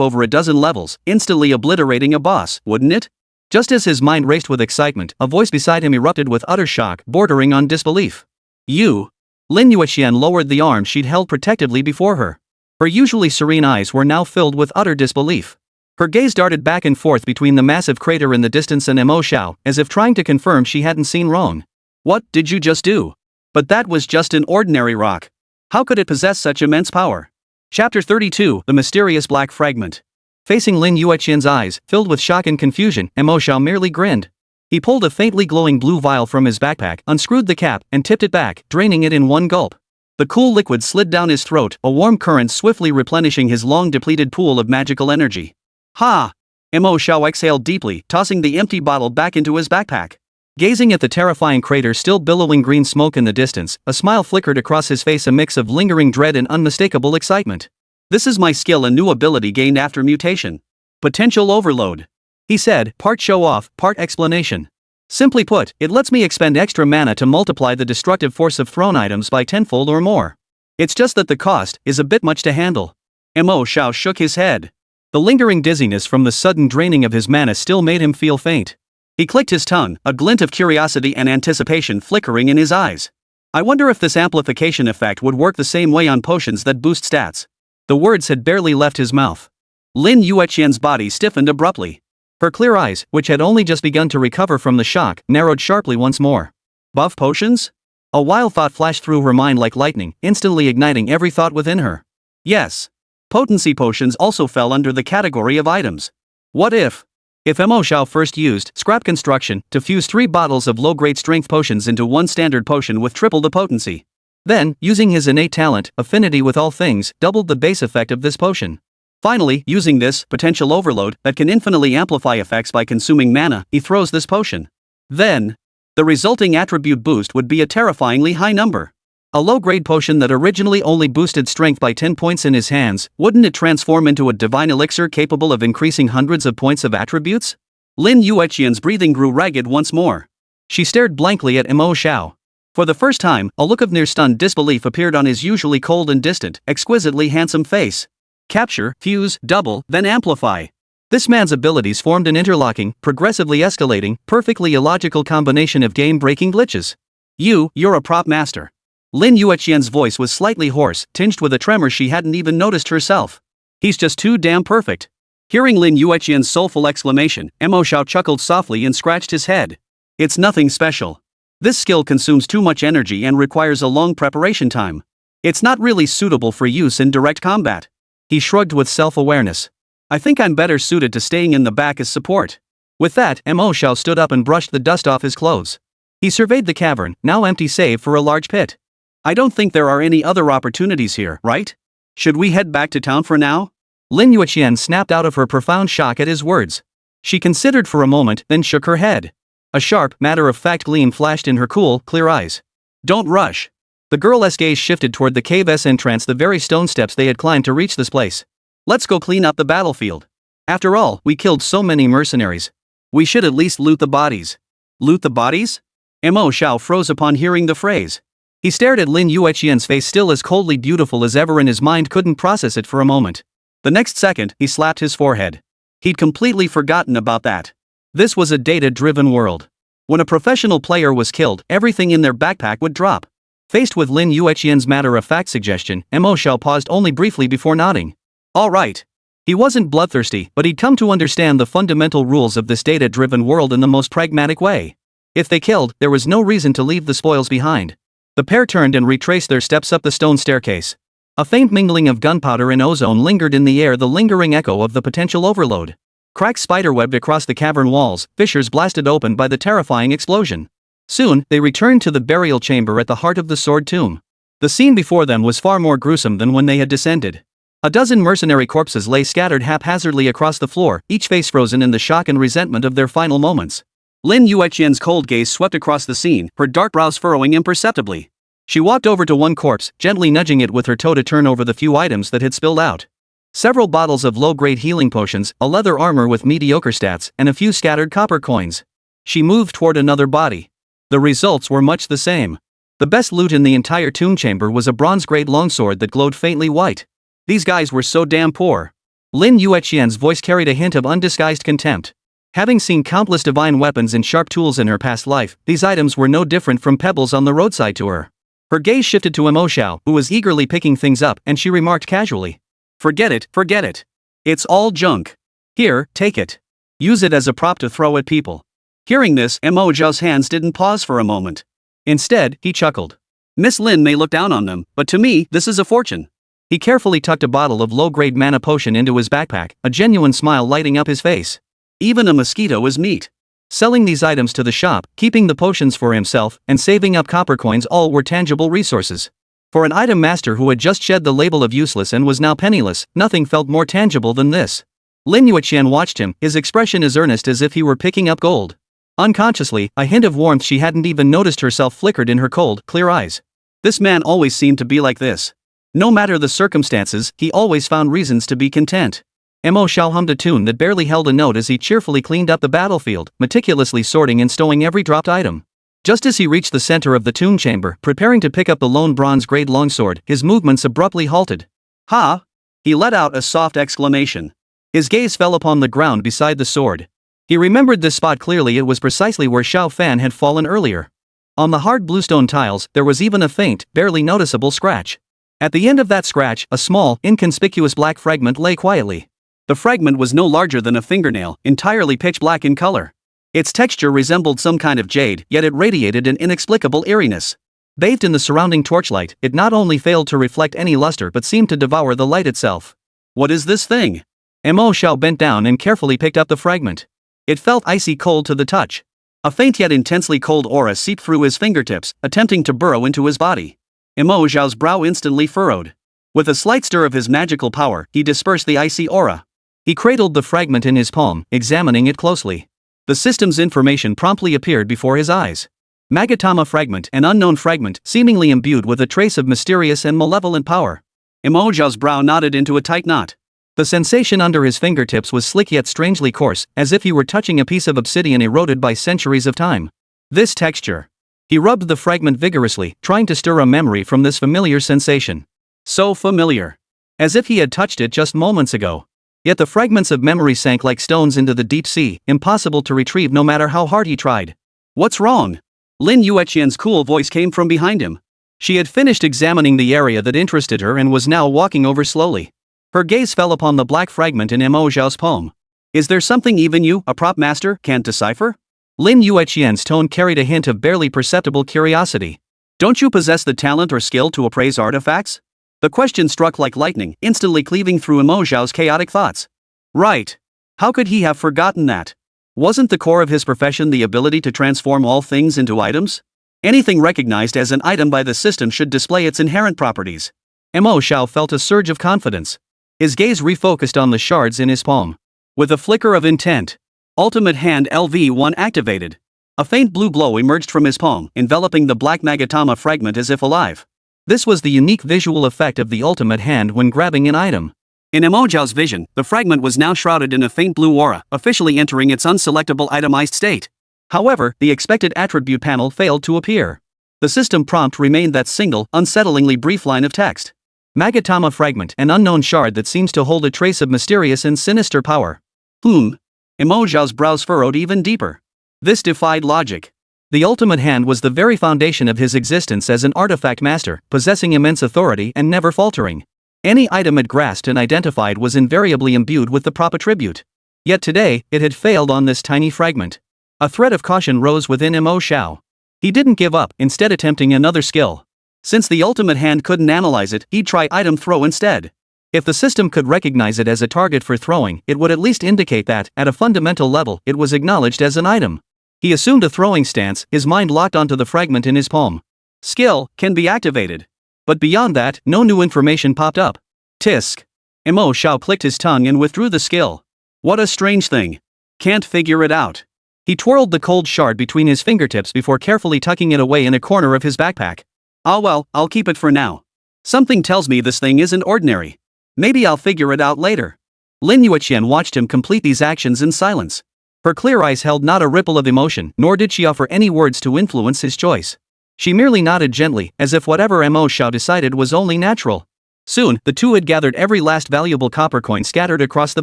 over a dozen levels, instantly obliterating a boss, wouldn't it? Just as his mind raced with excitement, a voice beside him erupted with utter shock, bordering on disbelief. You! Lin Yueqian lowered the arm she'd held protectively before her. Her usually serene eyes were now filled with utter disbelief. Her gaze darted back and forth between the massive crater in the distance and Mo Xiao, as if trying to confirm she hadn't seen wrong. What did you just do? But that was just an ordinary rock. How could it possess such immense power? Chapter 32, The Mysterious Black Fragment. Facing Lin Yueqian's eyes, filled with shock and confusion, Mo Xiao merely grinned. He pulled a faintly glowing blue vial from his backpack, unscrewed the cap, and tipped it back, draining it in one gulp. The cool liquid slid down his throat, a warm current swiftly replenishing his long-depleted pool of magical energy. Ha! Mo Xiao exhaled deeply, tossing the empty bottle back into his backpack. Gazing at the terrifying crater still billowing green smoke in the distance, a smile flickered across his face, a mix of lingering dread and unmistakable excitement. This is my skill, a new ability gained after mutation. Potential overload. He said, part show-off, part explanation. Simply put, it lets me expend extra mana to multiply the destructive force of thrown items by tenfold or more. It's just that the cost is a bit much to handle. Mo Xiao shook his head. The lingering dizziness from the sudden draining of his mana still made him feel faint. He clicked his tongue, a glint of curiosity and anticipation flickering in his eyes. I wonder if this amplification effect would work the same way on potions that boost stats. The words had barely left his mouth. Lin Yueqian's body stiffened abruptly. Her clear eyes, which had only just begun to recover from the shock, narrowed sharply once more. Buff potions? A wild thought flashed through her mind like lightning, instantly igniting every thought within her. Yes. Potency potions also fell under the category of items. What if Mo Xiao first used scrap construction to fuse 3 bottles of low-grade strength potions into one standard potion with triple the potency? Then, using his innate talent, affinity with all things, doubled the base effect of this potion. Finally, using this potential overload that can infinitely amplify effects by consuming mana, he throws this potion. Then, the resulting attribute boost would be a terrifyingly high number. A low-grade potion that originally only boosted strength by 10 points in his hands, wouldn't it transform into a divine elixir capable of increasing hundreds of points of attributes? Lin Yueqian's breathing grew ragged once more. She stared blankly at Mo Xiao. For the first time, a look of near-stunned disbelief appeared on his usually cold and distant, exquisitely handsome face. Capture, fuse, double, then amplify. This man's abilities formed an interlocking, progressively escalating, perfectly illogical combination of game-breaking glitches. You're a prop master. Lin Yueqian's voice was slightly hoarse, tinged with a tremor she hadn't even noticed herself. He's just too damn perfect. Hearing Lin Yueqian's soulful exclamation, Mo Xiao chuckled softly and scratched his head. It's nothing special. This skill consumes too much energy and requires a long preparation time. It's not really suitable for use in direct combat. He shrugged with self-awareness. I think I'm better suited to staying in the back as support. With that, Mo Xiao stood up and brushed the dust off his clothes. He surveyed the cavern, now empty save for a large pit. I don't think there are any other opportunities here, right? Should we head back to town for now? Lin Yueqian snapped out of her profound shock at his words. She considered for a moment, then shook her head. A sharp, matter-of-fact gleam flashed in her cool, clear eyes. Don't rush. The girl's gaze shifted toward the cave's entrance, the very stone steps they had climbed to reach this place. Let's go clean up the battlefield. After all, we killed so many mercenaries. We should at least loot the bodies. Loot the bodies? Mo Xiao froze upon hearing the phrase. He stared at Lin Yueqian's face, still as coldly beautiful as ever, and his mind couldn't process it for a moment. The next second, he slapped his forehead. He'd completely forgotten about that. This was a data-driven world. When a professional player was killed, everything in their backpack would drop. Faced with Lin Yueqian's matter-of-fact suggestion, Mo Xiao paused only briefly before nodding. All right. He wasn't bloodthirsty, but he'd come to understand the fundamental rules of this data-driven world in the most pragmatic way. If they killed, there was no reason to leave the spoils behind. The pair turned and retraced their steps up the stone staircase. A faint mingling of gunpowder and ozone lingered in the air, the lingering echo of the potential overload. Cracks spiderwebbed across the cavern walls, fissures blasted open by the terrifying explosion. Soon, they returned to the burial chamber at the heart of the sword tomb. The scene before them was far more gruesome than when they had descended. A dozen mercenary corpses lay scattered haphazardly across the floor, each face frozen in the shock and resentment of their final moments. Lin Yueqian's cold gaze swept across the scene, her dark brows furrowing imperceptibly. She walked over to one corpse, gently nudging it with her toe to turn over the few items that had spilled out. Several bottles of low-grade healing potions, a leather armor with mediocre stats, and a few scattered copper coins. She moved toward another body. The results were much the same. The best loot in the entire tomb chamber was a bronze-grade longsword that glowed faintly white. These guys were so damn poor. Lin Yueqian's voice carried a hint of undisguised contempt. Having seen countless divine weapons and sharp tools in her past life, these items were no different from pebbles on the roadside to her. Her gaze shifted to Mo Xiao, who was eagerly picking things up, and she remarked casually. Forget it. It's all junk. Here, take it. Use it as a prop to throw at people. Hearing this, Mo Xiao's hands didn't pause for a moment. Instead, he chuckled. Miss Lin may look down on them, but to me, this is a fortune. He carefully tucked a bottle of low-grade mana potion into his backpack, a genuine smile lighting up his face. Even a mosquito is meat. Selling these items to the shop, keeping the potions for himself, and saving up copper coins all were tangible resources. For an item master who had just shed the label of useless and was now penniless, nothing felt more tangible than this. Lin Yueqian watched him, his expression as earnest as if he were picking up gold. Unconsciously, a hint of warmth she hadn't even noticed herself flickered in her cold, clear eyes. This man always seemed to be like this. No matter the circumstances, he always found reasons to be content. Mo Xiao hummed a tune that barely held a note as he cheerfully cleaned up the battlefield, meticulously sorting and stowing every dropped item. Just as he reached the center of the tomb chamber, preparing to pick up the lone bronze-grade longsword, his movements abruptly halted. Ha! He let out a soft exclamation. His gaze fell upon the ground beside the sword. He remembered this spot clearly. It was precisely where Xiao Fan had fallen earlier. On the hard bluestone tiles, there was even a faint, barely noticeable scratch. At the end of that scratch, a small, inconspicuous black fragment lay quietly. The fragment was no larger than a fingernail, entirely pitch black in color. Its texture resembled some kind of jade, yet it radiated an inexplicable eeriness. Bathed in the surrounding torchlight, it not only failed to reflect any luster but seemed to devour the light itself. What is this thing? Mo Xiao bent down and carefully picked up the fragment. It felt icy cold to the touch. A faint yet intensely cold aura seeped through his fingertips, attempting to burrow into his body. Mo Xiao's brow instantly furrowed. With a slight stir of his magical power, he dispersed the icy aura. He cradled the fragment in his palm, examining it closely. The system's information promptly appeared before his eyes. Magatama fragment, an unknown fragment, seemingly imbued with a trace of mysterious and malevolent power. Mo Xiao's brow knotted into a tight knot. The sensation under his fingertips was slick yet strangely coarse, as if he were touching a piece of obsidian eroded by centuries of time. This texture. He rubbed the fragment vigorously, trying to stir a memory from this familiar sensation. So familiar. As if he had touched it just moments ago. Yet the fragments of memory sank like stones into the deep sea, impossible to retrieve no matter how hard he tried. What's wrong? Lin Yueqian's cool voice came from behind him. She had finished examining the area that interested her and was now walking over slowly. Her gaze fell upon the black fragment in Mo Xiao's palm. Is there something even you, a prop master, can't decipher? Lin Yueqian's tone carried a hint of barely perceptible curiosity. Don't you possess the talent or skill to appraise artifacts? The question struck like lightning, instantly cleaving through Mo Xiao's chaotic thoughts. Right. How could he have forgotten that? Wasn't the core of his profession the ability to transform all things into items? Anything recognized as an item by the system should display its inherent properties. Mo Xiao felt a surge of confidence. His gaze refocused on the shards in his palm. With a flicker of intent, Ultimate Hand LV1 activated. A faint blue glow emerged from his palm, enveloping the black Magatama fragment as if alive. This was the unique visual effect of the Ultimate Hand when grabbing an item. In Mo Xiao's vision, the fragment was now shrouded in a faint blue aura, officially entering its unselectable itemized state. However, the expected attribute panel failed to appear. The system prompt remained that single, unsettlingly brief line of text. Magatama fragment, an unknown shard that seems to hold a trace of mysterious and sinister power. Mo Xiao's brows furrowed even deeper. This defied logic. The Ultimate Hand was the very foundation of his existence as an artifact master, possessing immense authority and never faltering. Any item it grasped and identified was invariably imbued with the prop attribute. Yet today, it had failed on this tiny fragment. A thread of caution rose within Mo Xiao. He didn't give up, instead attempting another skill. Since the Ultimate Hand couldn't analyze it, he'd try item throw instead. If the system could recognize it as a target for throwing, it would at least indicate that, at a fundamental level, it was acknowledged as an item. He assumed a throwing stance, his mind locked onto the fragment in his palm. Skill can be activated. But beyond that, no new information popped up. Tisk. Mo Xiao clicked his tongue and withdrew the skill. What a strange thing. Can't figure it out. He twirled the cold shard between his fingertips before carefully tucking it away in a corner of his backpack. Ah well, I'll keep it for now. Something tells me this thing isn't ordinary. Maybe I'll figure it out later. Lin Yueqian watched him complete these actions in silence. Her clear eyes held not a ripple of emotion, nor did she offer any words to influence his choice. She merely nodded gently, as if whatever Mo Xiao decided was only natural. Soon, the two had gathered every last valuable copper coin scattered across the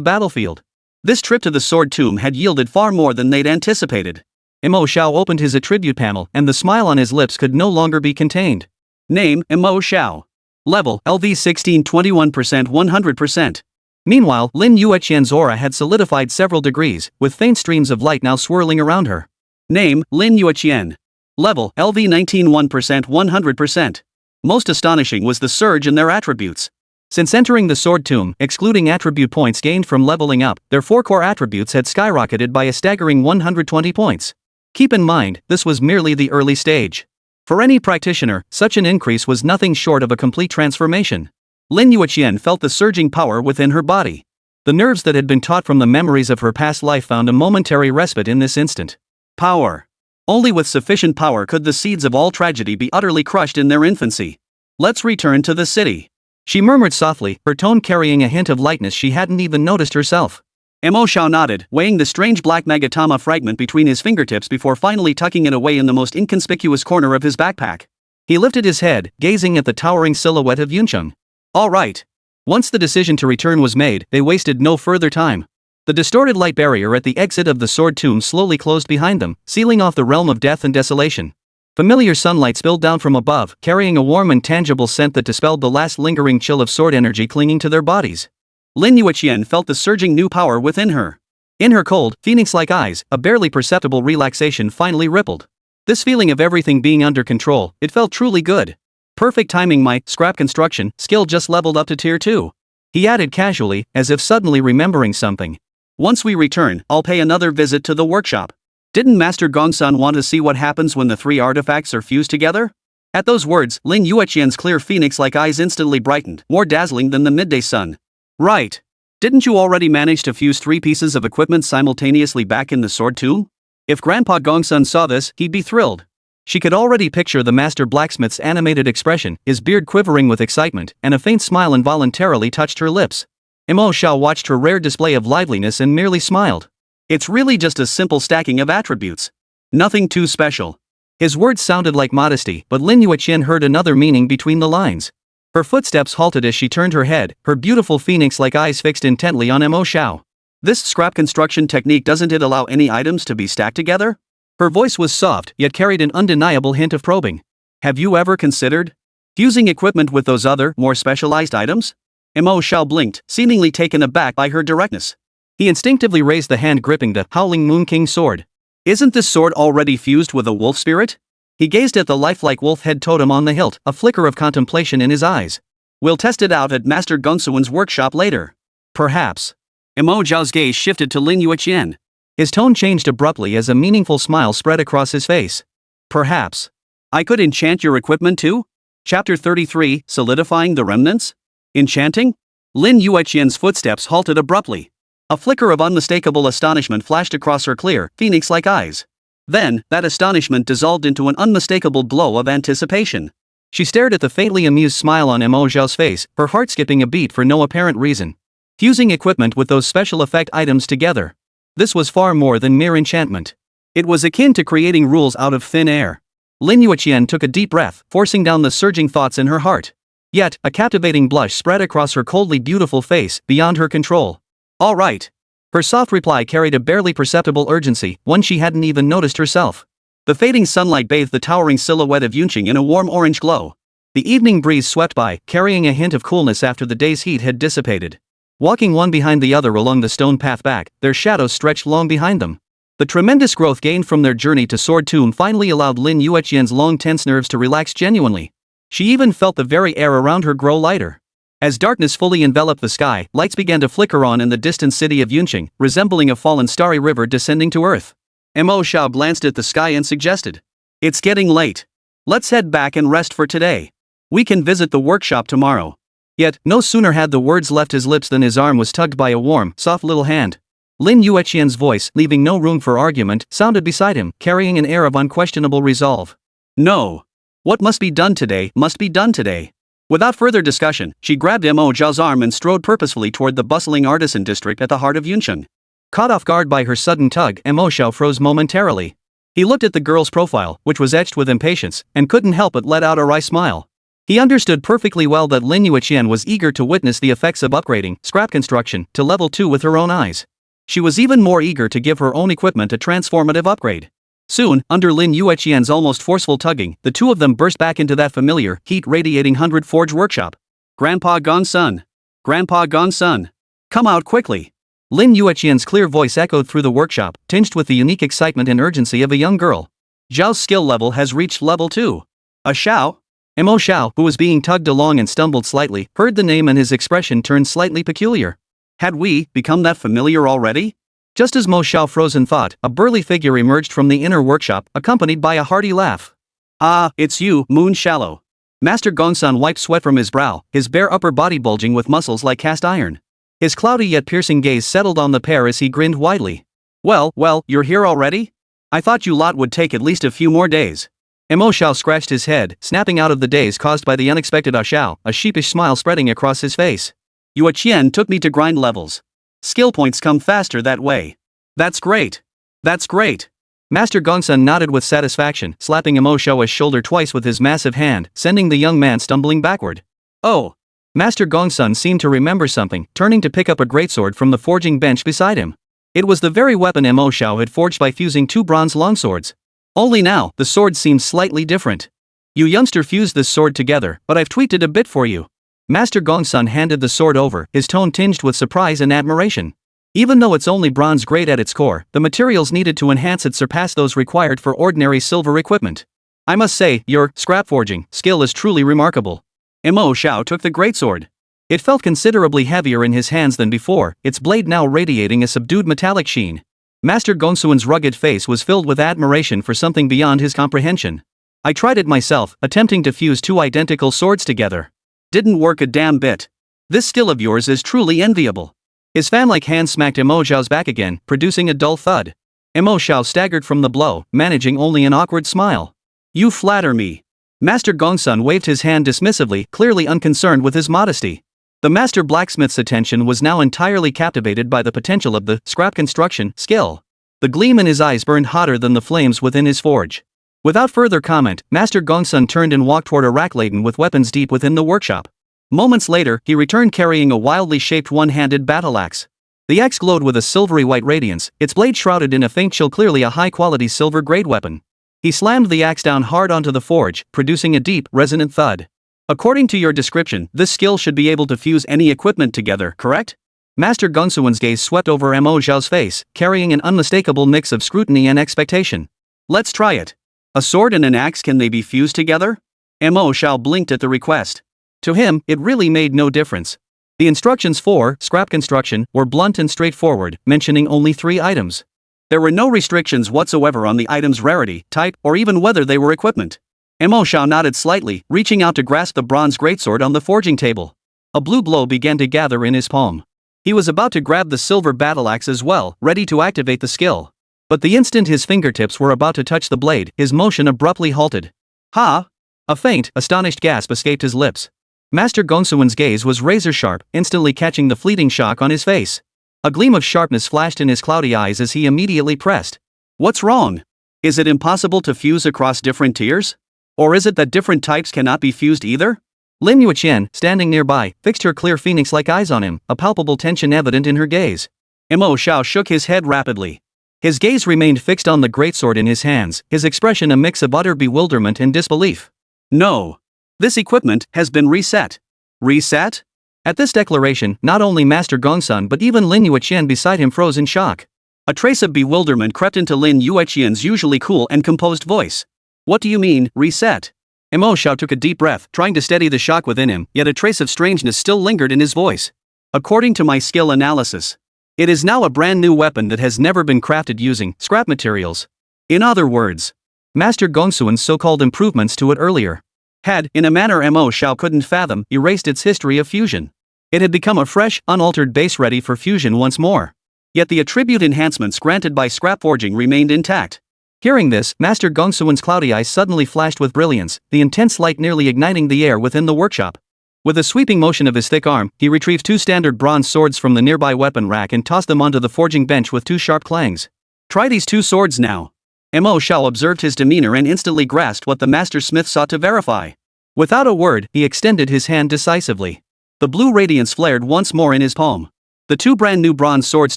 battlefield. This trip to the Sword Tomb had yielded far more than they'd anticipated. Mo Xiao opened his attribute panel, and the smile on his lips could no longer be contained. Name: Mo Xiao. Level: LV 16 21% 100%. Meanwhile, Lin Yueqian's aura had solidified several degrees, with faint streams of light now swirling around her. Name: Lin Yueqian. Level: LV 19 1% 100%. Most astonishing was the surge in their attributes. Since entering the Sword Tomb, excluding attribute points gained from leveling up, their 4 core attributes had skyrocketed by a staggering 120 points. Keep in mind, this was merely the early stage. For any practitioner, such an increase was nothing short of a complete transformation. Lin Yueqian felt the surging power within her body. The nerves that had been taut from the memories of her past life found a momentary respite in this instant. Power. Only with sufficient power could the seeds of all tragedy be utterly crushed in their infancy. Let's return to the city. She murmured softly, her tone carrying a hint of lightness she hadn't even noticed herself. Mo Xiao nodded, weighing the strange black Magatama fragment between his fingertips before finally tucking it away in the most inconspicuous corner of his backpack. He lifted his head, gazing at the towering silhouette of Yuncheng. All right. Once the decision to return was made, they wasted no further time. The distorted light barrier at the exit of the Sword Tomb slowly closed behind them, sealing off the realm of death and desolation. Familiar sunlight spilled down from above, carrying a warm and tangible scent that dispelled the last lingering chill of sword energy clinging to their bodies. Lin Yueqian felt the surging new power within her. In her cold, phoenix-like eyes, a barely perceptible relaxation finally rippled. This feeling of everything being under control, it felt truly good. Perfect timing, my scrap construction skill just leveled up to tier 2. He added casually, as if suddenly remembering something. Once we return, I'll pay another visit to the workshop. Didn't Master Gongsun want to see what happens when the 3 artifacts are fused together? At those words, Lin Yueqian's clear phoenix-like eyes instantly brightened, more dazzling than the midday sun. Right. Didn't you already manage to fuse 3 pieces of equipment simultaneously back in the sword tomb? If Grandpa Gongsun saw this, he'd be thrilled. She could already picture the master blacksmith's animated expression, his beard quivering with excitement, and a faint smile involuntarily touched her lips. Mo Xiao watched her rare display of liveliness and merely smiled. It's really just a simple stacking of attributes. Nothing too special. His words sounded like modesty, but Lin Yueqian heard another meaning between the lines. Her footsteps halted as she turned her head, her beautiful phoenix-like eyes fixed intently on Mo Xiao. This scrap construction technique, doesn't it allow any items to be stacked together? Her voice was soft, yet carried an undeniable hint of probing. Have you ever considered fusing equipment with those other, more specialized items? Mo Xiao blinked, seemingly taken aback by her directness. He instinctively raised the hand gripping the Howling Moon King sword. Isn't this sword already fused with a wolf spirit? He gazed at the lifelike wolf head totem on the hilt, a flicker of contemplation in his eyes. We'll test it out at Master Gongsuen's workshop later. Perhaps. Mo Xiao's gaze shifted to Lin Yueqian. His tone changed abruptly as a meaningful smile spread across his face. Perhaps. I could enchant your equipment too? Chapter 33, Solidifying the Remnants? Enchanting? Lin Yueqian's footsteps halted abruptly. A flicker of unmistakable astonishment flashed across her clear, phoenix-like eyes. Then, that astonishment dissolved into an unmistakable glow of anticipation. She stared at the faintly amused smile on Mo Xiao's face, her heart skipping a beat for no apparent reason. Fusing equipment with those special effect items together. This was far more than mere enchantment. It was akin to creating rules out of thin air. Lin Yueqian took a deep breath, forcing down the surging thoughts in her heart. Yet, a captivating blush spread across her coldly beautiful face, beyond her control. All right. Her soft reply carried a barely perceptible urgency, one she hadn't even noticed herself. The fading sunlight bathed the towering silhouette of Yunqing in a warm orange glow. The evening breeze swept by, carrying a hint of coolness after the day's heat had dissipated. Walking one behind the other along the stone path back, their shadows stretched long behind them. The tremendous growth gained from their journey to Sword Tomb finally allowed Lin Yueqian's long tense nerves to relax genuinely. She even felt the very air around her grow lighter. As darkness fully enveloped the sky, lights began to flicker on in the distant city of Yunqing, resembling a fallen starry river descending to earth. Mo Xiao glanced at the sky and suggested, "It's getting late. Let's head back and rest for today. We can visit the workshop tomorrow." Yet, no sooner had the words left his lips than his arm was tugged by a warm, soft little hand. Lin Yueqian's voice, leaving no room for argument, sounded beside him, carrying an air of unquestionable resolve. No. What must be done today, must be done today. Without further discussion, she grabbed Mo Xiao's arm and strode purposefully toward the bustling artisan district at the heart of Yunqing. Caught off guard by her sudden tug, Mo Xiao froze momentarily. He looked at the girl's profile, which was etched with impatience, and couldn't help but let out a wry smile. He understood perfectly well that Lin Yueqian was eager to witness the effects of upgrading, scrap construction, to level 2 with her own eyes. She was even more eager to give her own equipment a transformative upgrade. Soon, under Lin Yueqian's almost forceful tugging, the two of them burst back into that familiar, heat-radiating 100 Forge workshop. Grandpa Gongsun! Grandpa Gongsun! Come out quickly! Lin Yueqian's clear voice echoed through the workshop, tinged with the unique excitement and urgency of a young girl. Zhao's skill level has reached level 2. A Xiao? Mo Xiao, who was being tugged along and stumbled slightly, heard the name and his expression turned slightly peculiar. Had we become that familiar already? Just as Mo Xiao froze in thought, a burly figure emerged from the inner workshop, accompanied by a hearty laugh. Ah, it's you, Moon Shallow. Master Gongsun wiped sweat from his brow, his bare upper body bulging with muscles like cast iron. His cloudy yet piercing gaze settled on the pair as he grinned widely. Well, you're here already? I thought you lot would take at least a few more days. Mo Xiao scratched his head, snapping out of the daze caused by the unexpected Xiao, a sheepish smile spreading across his face. Yueqian took me to grind levels. Skill points come faster that way. That's great. That's great. Master Gongsun nodded with satisfaction, slapping Mo Xiao's shoulder twice with his massive hand, sending the young man stumbling backward. Oh. Master Gongsun seemed to remember something, turning to pick up a greatsword from the forging bench beside him. It was the very weapon Mo Xiao had forged by fusing 2 bronze longswords. Only now, the sword seemed slightly different. You youngster fused this sword together, but I've tweaked it a bit for you. Master Gongsun handed the sword over, his tone tinged with surprise and admiration. Even though it's only bronze grade at its core, the materials needed to enhance it surpass those required for ordinary silver equipment. I must say, your scrap forging skill is truly remarkable. Mo Xiao took the greatsword. It felt considerably heavier in his hands than before, its blade now radiating a subdued metallic sheen. Master Gongsuen's rugged face was filled with admiration for something beyond his comprehension. I tried it myself, attempting to fuse two identical swords together. Didn't work a damn bit. This skill of yours is truly enviable. His fan-like hand smacked Mo Xiao's back again, producing a dull thud. Mo Xiao staggered from the blow, managing only an awkward smile. You flatter me. Master Gongsun waved his hand dismissively, clearly unconcerned with his modesty. The master blacksmith's attention was now entirely captivated by the potential of the scrap construction skill. The gleam in his eyes burned hotter than the flames within his forge. Without further comment, Master Gongsun turned and walked toward a rack laden with weapons deep within the workshop. Moments later, he returned carrying a wildly shaped one-handed battle axe. The axe glowed with a silvery white radiance, its blade shrouded in a faint chill, clearly a high-quality silver-grade weapon. He slammed the axe down hard onto the forge, producing a deep, resonant thud. According to your description, this skill should be able to fuse any equipment together, correct? Master Gongsun's gaze swept over Mo Xiao's face, carrying an unmistakable mix of scrutiny and expectation. Let's try it. A sword and an axe, can they be fused together? Mo Xiao blinked at the request. To him, it really made no difference. The instructions for scrap construction were blunt and straightforward, mentioning only 3 items. There were no restrictions whatsoever on the item's rarity, type, or even whether they were equipment. Mo Xiao nodded slightly, reaching out to grasp the bronze greatsword on the forging table. A blue glow began to gather in his palm. He was about to grab the silver battle axe as well, ready to activate the skill. But the instant his fingertips were about to touch the blade, his motion abruptly halted. Ha! A faint, astonished gasp escaped his lips. Master Gongsun's gaze was razor-sharp, instantly catching the fleeting shock on his face. A gleam of sharpness flashed in his cloudy eyes as he immediately pressed. What's wrong? Is it impossible to fuse across different tiers? Or is it that different types cannot be fused either? Lin Yueqian, standing nearby, fixed her clear phoenix-like eyes on him, a palpable tension evident in her gaze. Mo Xiao shook his head rapidly. His gaze remained fixed on the greatsword in his hands, his expression a mix of utter bewilderment and disbelief. No. This equipment has been reset. Reset? At this declaration, not only Master Gongsun but even Lin Yueqian beside him froze in shock. A trace of bewilderment crept into Lin Yueqian's usually cool and composed voice. What do you mean, reset? Mo Xiao took a deep breath, trying to steady the shock within him, yet a trace of strangeness still lingered in his voice. According to my skill analysis, it is now a brand new weapon that has never been crafted using scrap materials. In other words, Master Gongsun's so-called improvements to it earlier had, in a manner Mo Xiao couldn't fathom, erased its history of fusion. It had become a fresh, unaltered base ready for fusion once more. Yet the attribute enhancements granted by scrap forging remained intact. Hearing this, Master Gongsun's cloudy eyes suddenly flashed with brilliance, the intense light nearly igniting the air within the workshop. With a sweeping motion of his thick arm, he retrieved 2 standard bronze swords from the nearby weapon rack and tossed them onto the forging bench with 2 sharp clangs. Try these 2 swords now. Mo Xiao observed his demeanor and instantly grasped what the master smith sought to verify. Without a word, he extended his hand decisively. The blue radiance flared once more in his palm. The 2 brand new bronze swords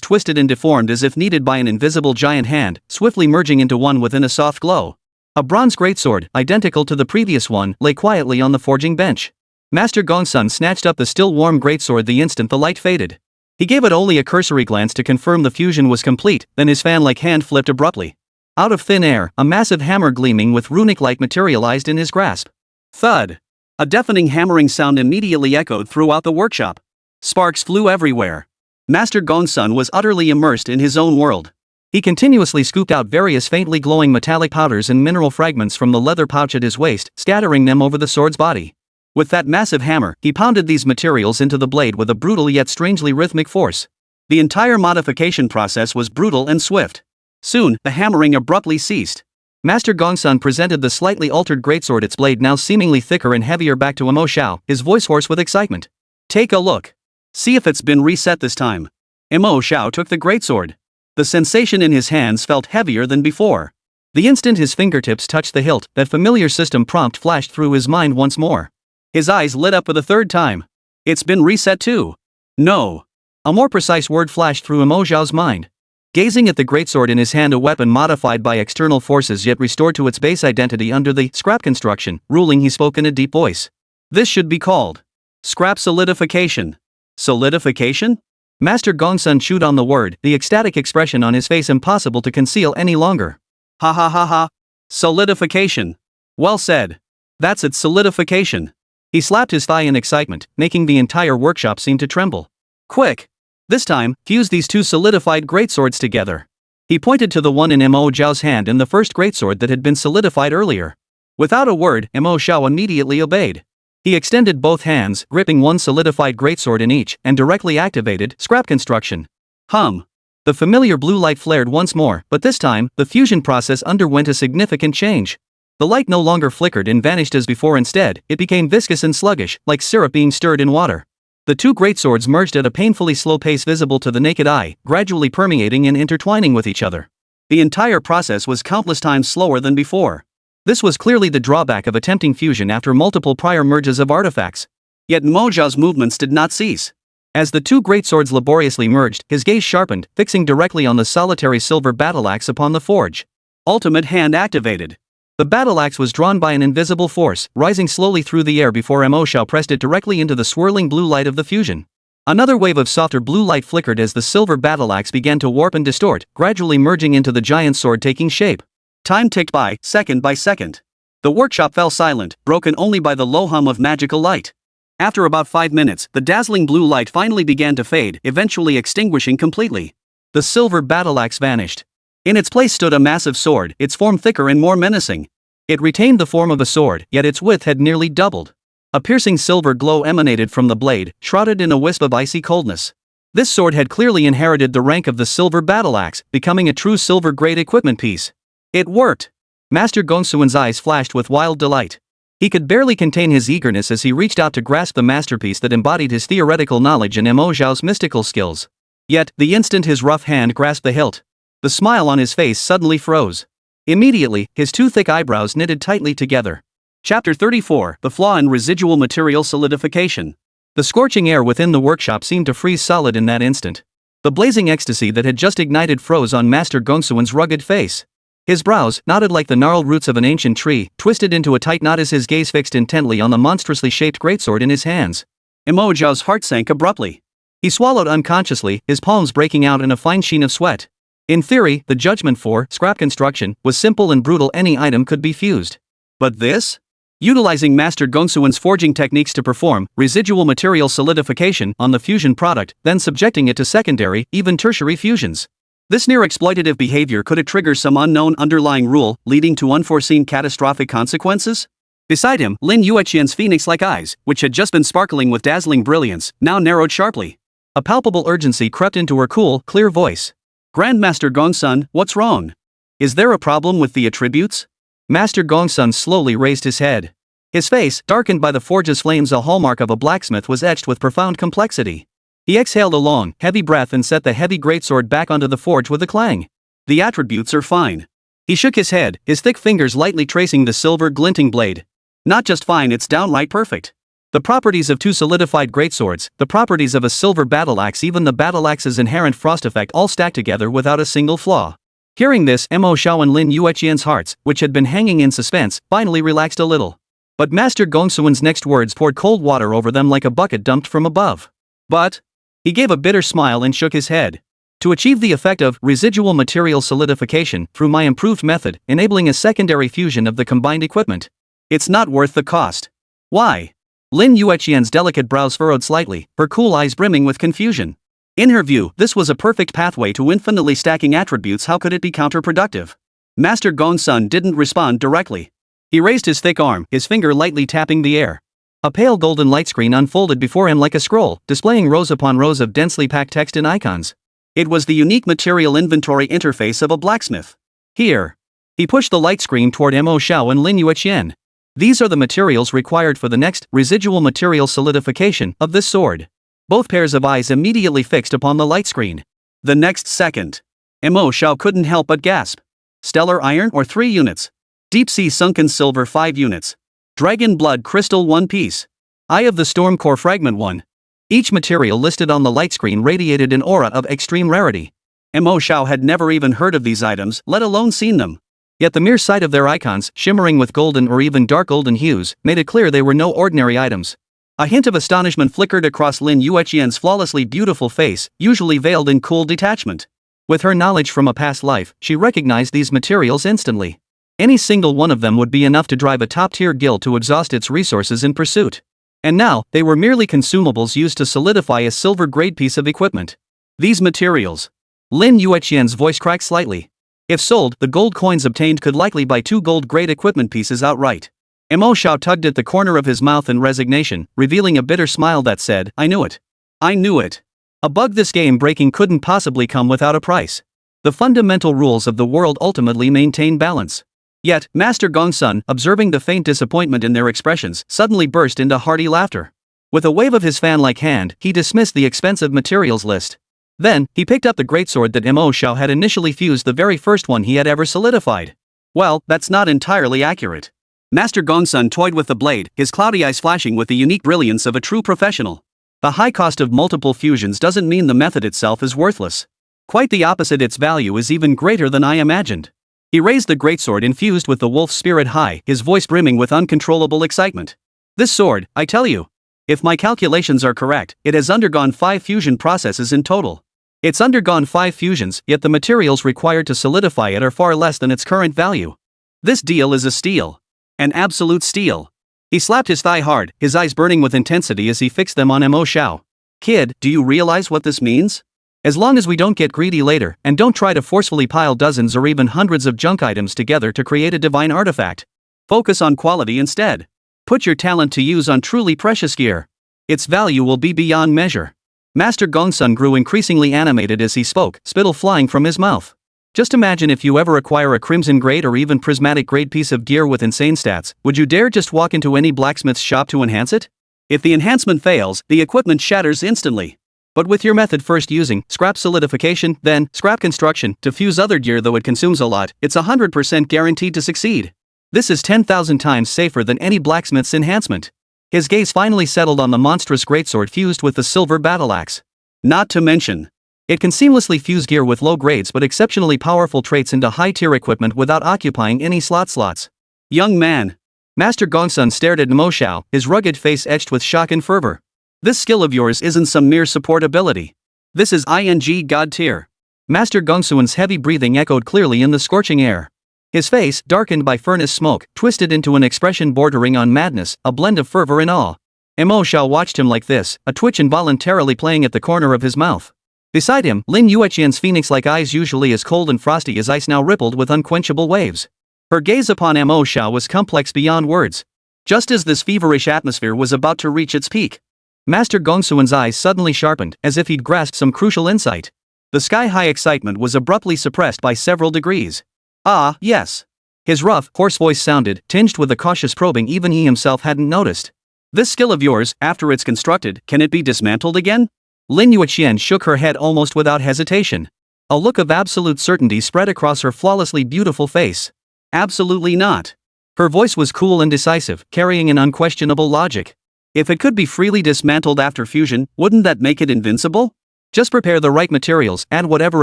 twisted and deformed as if kneaded by an invisible giant hand, swiftly merging into one within a soft glow. A bronze greatsword, identical to the previous one, lay quietly on the forging bench. Master Gongsun snatched up the still warm greatsword the instant the light faded. He gave it only a cursory glance to confirm the fusion was complete, then his fan-like hand flipped abruptly. Out of thin air, a massive hammer gleaming with runic light materialized in his grasp. Thud! A deafening hammering sound immediately echoed throughout the workshop. Sparks flew everywhere. Master Gongsun was utterly immersed in his own world. He continuously scooped out various faintly glowing metallic powders and mineral fragments from the leather pouch at his waist, scattering them over the sword's body. With that massive hammer, he pounded these materials into the blade with a brutal yet strangely rhythmic force. The entire modification process was brutal and swift. Soon, the hammering abruptly ceased. Master Gongsun presented the slightly altered greatsword, its blade now seemingly thicker and heavier, back to Mo Xiao, his voice hoarse with excitement. Take a look. See if it's been reset this time. Mo Xiao took the greatsword. The sensation in his hands felt heavier than before. The instant his fingertips touched the hilt, that familiar system prompt flashed through his mind once more. His eyes lit up for the 3rd time. It's been reset too. No. A more precise word flashed through Mo Xiao's mind. Gazing at the greatsword in his hand, a weapon modified by external forces yet restored to its base identity under the scrap construction ruling, he spoke in a deep voice. This should be called scrap solidification. Solidification? Master Gongsun chewed on the word, the ecstatic expression on his face impossible to conceal any longer. Ha ha ha ha. Solidification. Well said. That's it, solidification. He slapped his thigh in excitement, making the entire workshop seem to tremble. Quick! This time, fuse these 2 solidified greatswords together. He pointed to the one in Mo Xiao's hand and the first greatsword that had been solidified earlier. Without a word, Mo Xiao immediately obeyed. He extended both hands, gripping one solidified greatsword in each, and directly activated scrap construction. The familiar blue light flared once more, but this time, the fusion process underwent a significant change. The light no longer flickered and vanished as before. Instead, it became viscous and sluggish, like syrup being stirred in water. The two greatswords merged at a painfully slow pace visible to the naked eye, gradually permeating and intertwining with each other. The entire process was countless times slower than before. This was clearly the drawback of attempting fusion after multiple prior merges of artifacts. Yet Mo Xiao's movements did not cease. As the two greatswords laboriously merged, his gaze sharpened, fixing directly on the solitary silver battle-axe upon the forge. Ultimate hand activated. The battle-axe was drawn by an invisible force, rising slowly through the air before Mo Xiao pressed it directly into the swirling blue light of the fusion. Another wave of softer blue light flickered as the silver battle-axe began to warp and distort, gradually merging into the giant sword taking shape. Time ticked by second. The workshop fell silent, broken only by the low hum of magical light. After about 5 minutes, the dazzling blue light finally began to fade, eventually extinguishing completely. The silver battle-axe vanished. In its place stood a massive sword, its form thicker and more menacing. It retained the form of a sword, yet its width had nearly doubled. A piercing silver glow emanated from the blade, shrouded in a wisp of icy coldness. This sword had clearly inherited the rank of the silver battle-axe, becoming a true silver-grade equipment piece. It worked! Master Gongsuan's eyes flashed with wild delight. He could barely contain his eagerness as he reached out to grasp the masterpiece that embodied his theoretical knowledge and Mo Xiao's mystical skills. Yet, the instant his rough hand grasped the hilt, the smile on his face suddenly froze. Immediately, his two thick eyebrows knitted tightly together. Chapter 34: The Flaw in Residual Material Solidification. The scorching air within the workshop seemed to freeze solid in that instant. The blazing ecstasy that had just ignited froze on Master Gongsuan's rugged face. His brows, knotted like the gnarled roots of an ancient tree, twisted into a tight knot as his gaze fixed intently on the monstrously shaped greatsword in his hands. Mo Xiao's heart sank abruptly. He swallowed unconsciously, his palms breaking out in a fine sheen of sweat. In theory, the judgment for scrap construction was simple and brutal. Any item could be fused. But this? Utilizing Master Gongsuan's forging techniques to perform residual material solidification on the fusion product, then subjecting it to secondary, even tertiary fusions. This near-exploitative behavior could trigger some unknown underlying rule, leading to unforeseen catastrophic consequences? Beside him, Lin Yueqian's phoenix-like eyes, which had just been sparkling with dazzling brilliance, now narrowed sharply. A palpable urgency crept into her cool, clear voice. Grandmaster Gongsun, what's wrong? Is there a problem with the attributes? Master Gongsun slowly raised his head. His face, darkened by the forge's flames, a hallmark of a blacksmith, was etched with profound complexity. He exhaled a long, heavy breath and set the heavy greatsword back onto the forge with a clang. The attributes are fine. He shook his head, his thick fingers lightly tracing the silver glinting blade. Not just fine, it's downright perfect. The properties of two solidified greatswords, the properties of a silver battle-axe, even the battle-axe's inherent frost effect, all stacked together without a single flaw. Hearing this, Mo Xiao and Lin Yueqian's hearts, which had been hanging in suspense, finally relaxed a little. But Master Gongsuan's next words poured cold water over them like a bucket dumped from above. But he gave a bitter smile and shook his head. To achieve the effect of residual material solidification through my improved method, enabling a secondary fusion of the combined equipment, it's not worth the cost. Why? Lin Yueqian's delicate brows furrowed slightly, her cool eyes brimming with confusion. In her view, this was a perfect pathway to infinitely stacking attributes. How could it be counterproductive? Master Gongsun didn't respond directly. He raised his thick arm, his finger lightly tapping the air. A pale golden light screen unfolded before him like a scroll, displaying rows upon rows of densely packed text and icons. It was the unique material inventory interface of a blacksmith. Here. He pushed the light screen toward Mo Xiao and Lin Yueqian. These are the materials required for the next residual material solidification of this sword. Both pairs of eyes immediately fixed upon the light screen. The next second, Mo Xiao couldn't help but gasp. Stellar iron ore 3 units. Deep sea sunken silver 5 units. Dragon blood crystal 1 piece. Eye of the storm core fragment 1. Each material listed on the light screen radiated an aura of extreme rarity. Mo Xiao had never even heard of these items, let alone seen them. Yet the mere sight of their icons, shimmering with golden or even dark golden hues, made it clear they were no ordinary items. A hint of astonishment flickered across Lin Yueqian's flawlessly beautiful face, usually veiled in cool detachment. With her knowledge from a past life, she recognized these materials instantly. Any single one of them would be enough to drive a top-tier guild to exhaust its resources in pursuit. And now, they were merely consumables used to solidify a silver-grade piece of equipment. These materials. Lin Yueqian's voice cracked slightly. If sold, the gold coins obtained could likely buy 2 gold-grade equipment pieces outright. Mo Xiao tugged at the corner of his mouth in resignation, revealing a bitter smile that said, I knew it. I knew it. A bug this game breaking couldn't possibly come without a price. The fundamental rules of the world ultimately maintain balance. Yet, Master Gongsun, observing the faint disappointment in their expressions, suddenly burst into hearty laughter. With a wave of his fan-like hand, he dismissed the expensive materials list. Then, he picked up the greatsword that Mo Xiao had initially fused, the very first one he had ever solidified. Well, that's not entirely accurate. Master Gongsun toyed with the blade, his cloudy eyes flashing with the unique brilliance of a true professional. The high cost of multiple fusions doesn't mean the method itself is worthless. Quite the opposite, its value is even greater than I imagined. He raised the greatsword infused with the wolf spirit high, his voice brimming with uncontrollable excitement. This sword, I tell you. If my calculations are correct, it has undergone 5 fusion processes in total. It's undergone 5 fusions, yet the materials required to solidify it are far less than its current value. This deal is a steal. An absolute steal. He slapped his thigh hard, his eyes burning with intensity as he fixed them on Mo Xiao. Kid, do you realize what this means? As long as we don't get greedy later, and don't try to forcefully pile dozens or even hundreds of junk items together to create a divine artifact. Focus on quality instead. Put your talent to use on truly precious gear. Its value will be beyond measure. Master Gongsun grew increasingly animated as he spoke, spittle flying from his mouth. Just imagine if you ever acquire a crimson grade or even prismatic grade piece of gear with insane stats, would you dare just walk into any blacksmith's shop to enhance it? If the enhancement fails, the equipment shatters instantly. But with your method first using scrap solidification, then scrap construction to fuse other gear, though it consumes a lot, it's 100% guaranteed to succeed. This is 10,000 times safer than any blacksmith's enhancement. His gaze finally settled on the monstrous greatsword fused with the silver battle axe. Not to mention, it can seamlessly fuse gear with low grades but exceptionally powerful traits into high-tier equipment without occupying any slots. Young man. Master Gongsun stared at Mo Xiao, his rugged face etched with shock and fervor. This skill of yours isn't some mere support ability. This is god tier. Master Gongsun's heavy breathing echoed clearly in the scorching air. His face, darkened by furnace smoke, twisted into an expression bordering on madness, a blend of fervor and awe. Mo Xiao watched him like this, a twitch involuntarily playing at the corner of his mouth. Beside him, Lin Yueqian's phoenix-like eyes, usually as cold and frosty as ice, now rippled with unquenchable waves. Her gaze upon Mo Xiao was complex beyond words. Just as this feverish atmosphere was about to reach its peak, Master Gongsun's eyes suddenly sharpened, as if he'd grasped some crucial insight. The sky-high excitement was abruptly suppressed by several degrees. Ah, yes. His rough, hoarse voice sounded, tinged with a cautious probing even he himself hadn't noticed. This skill of yours, after it's constructed, can it be dismantled again? Lin Yueqian shook her head almost without hesitation. A look of absolute certainty spread across her flawlessly beautiful face. Absolutely not. Her voice was cool and decisive, carrying an unquestionable logic. If it could be freely dismantled after fusion, wouldn't that make it invincible? Just prepare the right materials, add whatever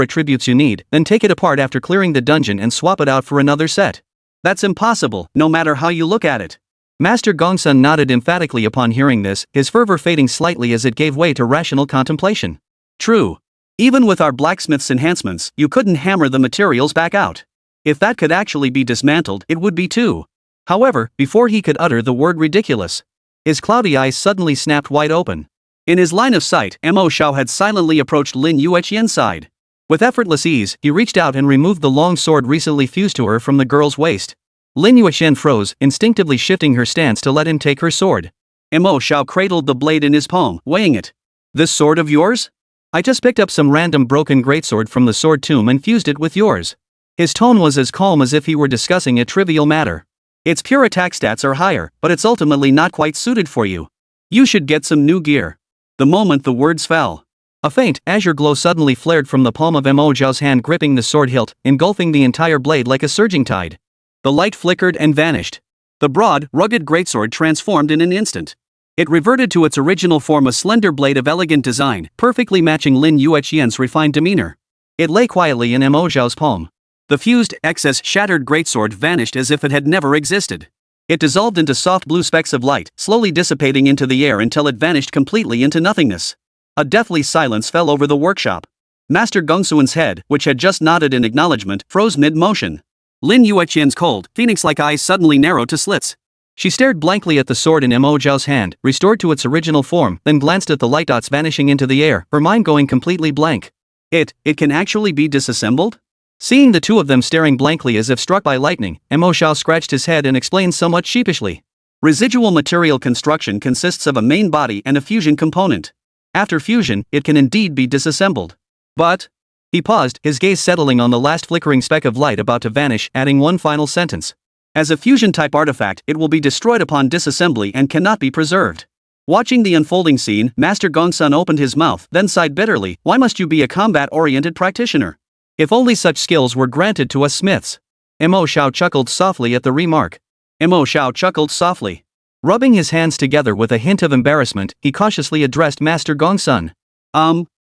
attributes you need, then take it apart after clearing the dungeon and swap it out for another set. That's impossible, no matter how you look at it. Master Gongsun nodded emphatically upon hearing this, his fervor fading slightly as it gave way to rational contemplation. True. Even with our blacksmith's enhancements, you couldn't hammer the materials back out. If that could actually be dismantled, it would be too. However, before he could utter the word ridiculous, his cloudy eyes suddenly snapped wide open. In his line of sight, Mo Xiao had silently approached Lin Yueqian's side. With effortless ease, he reached out and removed the long sword recently fused to her from the girl's waist. Lin Yueqian froze, instinctively shifting her stance to let him take her sword. Mo Xiao cradled the blade in his palm, weighing it. This sword of yours? I just picked up some random broken greatsword from the sword tomb and fused it with yours. His tone was as calm as if he were discussing a trivial matter. Its pure attack stats are higher, but it's ultimately not quite suited for you. You should get some new gear. The moment the words fell, a faint, azure glow suddenly flared from the palm of Mo Xiao's hand, gripping the sword hilt, engulfing the entire blade like a surging tide. The light flickered and vanished. The broad, rugged greatsword transformed in an instant. It reverted to its original form, a slender blade of elegant design, perfectly matching Lin Yueqian's refined demeanor. It lay quietly in Mo Xiao's palm. The fused, excess, shattered greatsword vanished as if it had never existed. It dissolved into soft blue specks of light, slowly dissipating into the air until it vanished completely into nothingness. A deathly silence fell over the workshop. Master Gongsun's head, which had just nodded in acknowledgement, froze mid-motion. Lin Yueqian's cold, phoenix-like eyes suddenly narrowed to slits. She stared blankly at the sword in Mo Xiao's hand, restored to its original form, then glanced at the light dots vanishing into the air, her mind going completely blank. It can actually be disassembled? Seeing the two of them staring blankly as if struck by lightning, Mo Xiao scratched his head and explained somewhat sheepishly. Residual material construction consists of a main body and a fusion component. After fusion, it can indeed be disassembled. But... He paused, his gaze settling on the last flickering speck of light about to vanish, adding one final sentence. As a fusion-type artifact, it will be destroyed upon disassembly and cannot be preserved. Watching the unfolding scene, Master Gongsun opened his mouth, then sighed bitterly. Why must you be a combat-oriented practitioner? If only such skills were granted to us smiths. Mo Xiao chuckled softly at the remark. Mo Xiao chuckled softly. Rubbing his hands together with a hint of embarrassment, he cautiously addressed Master Gongsun.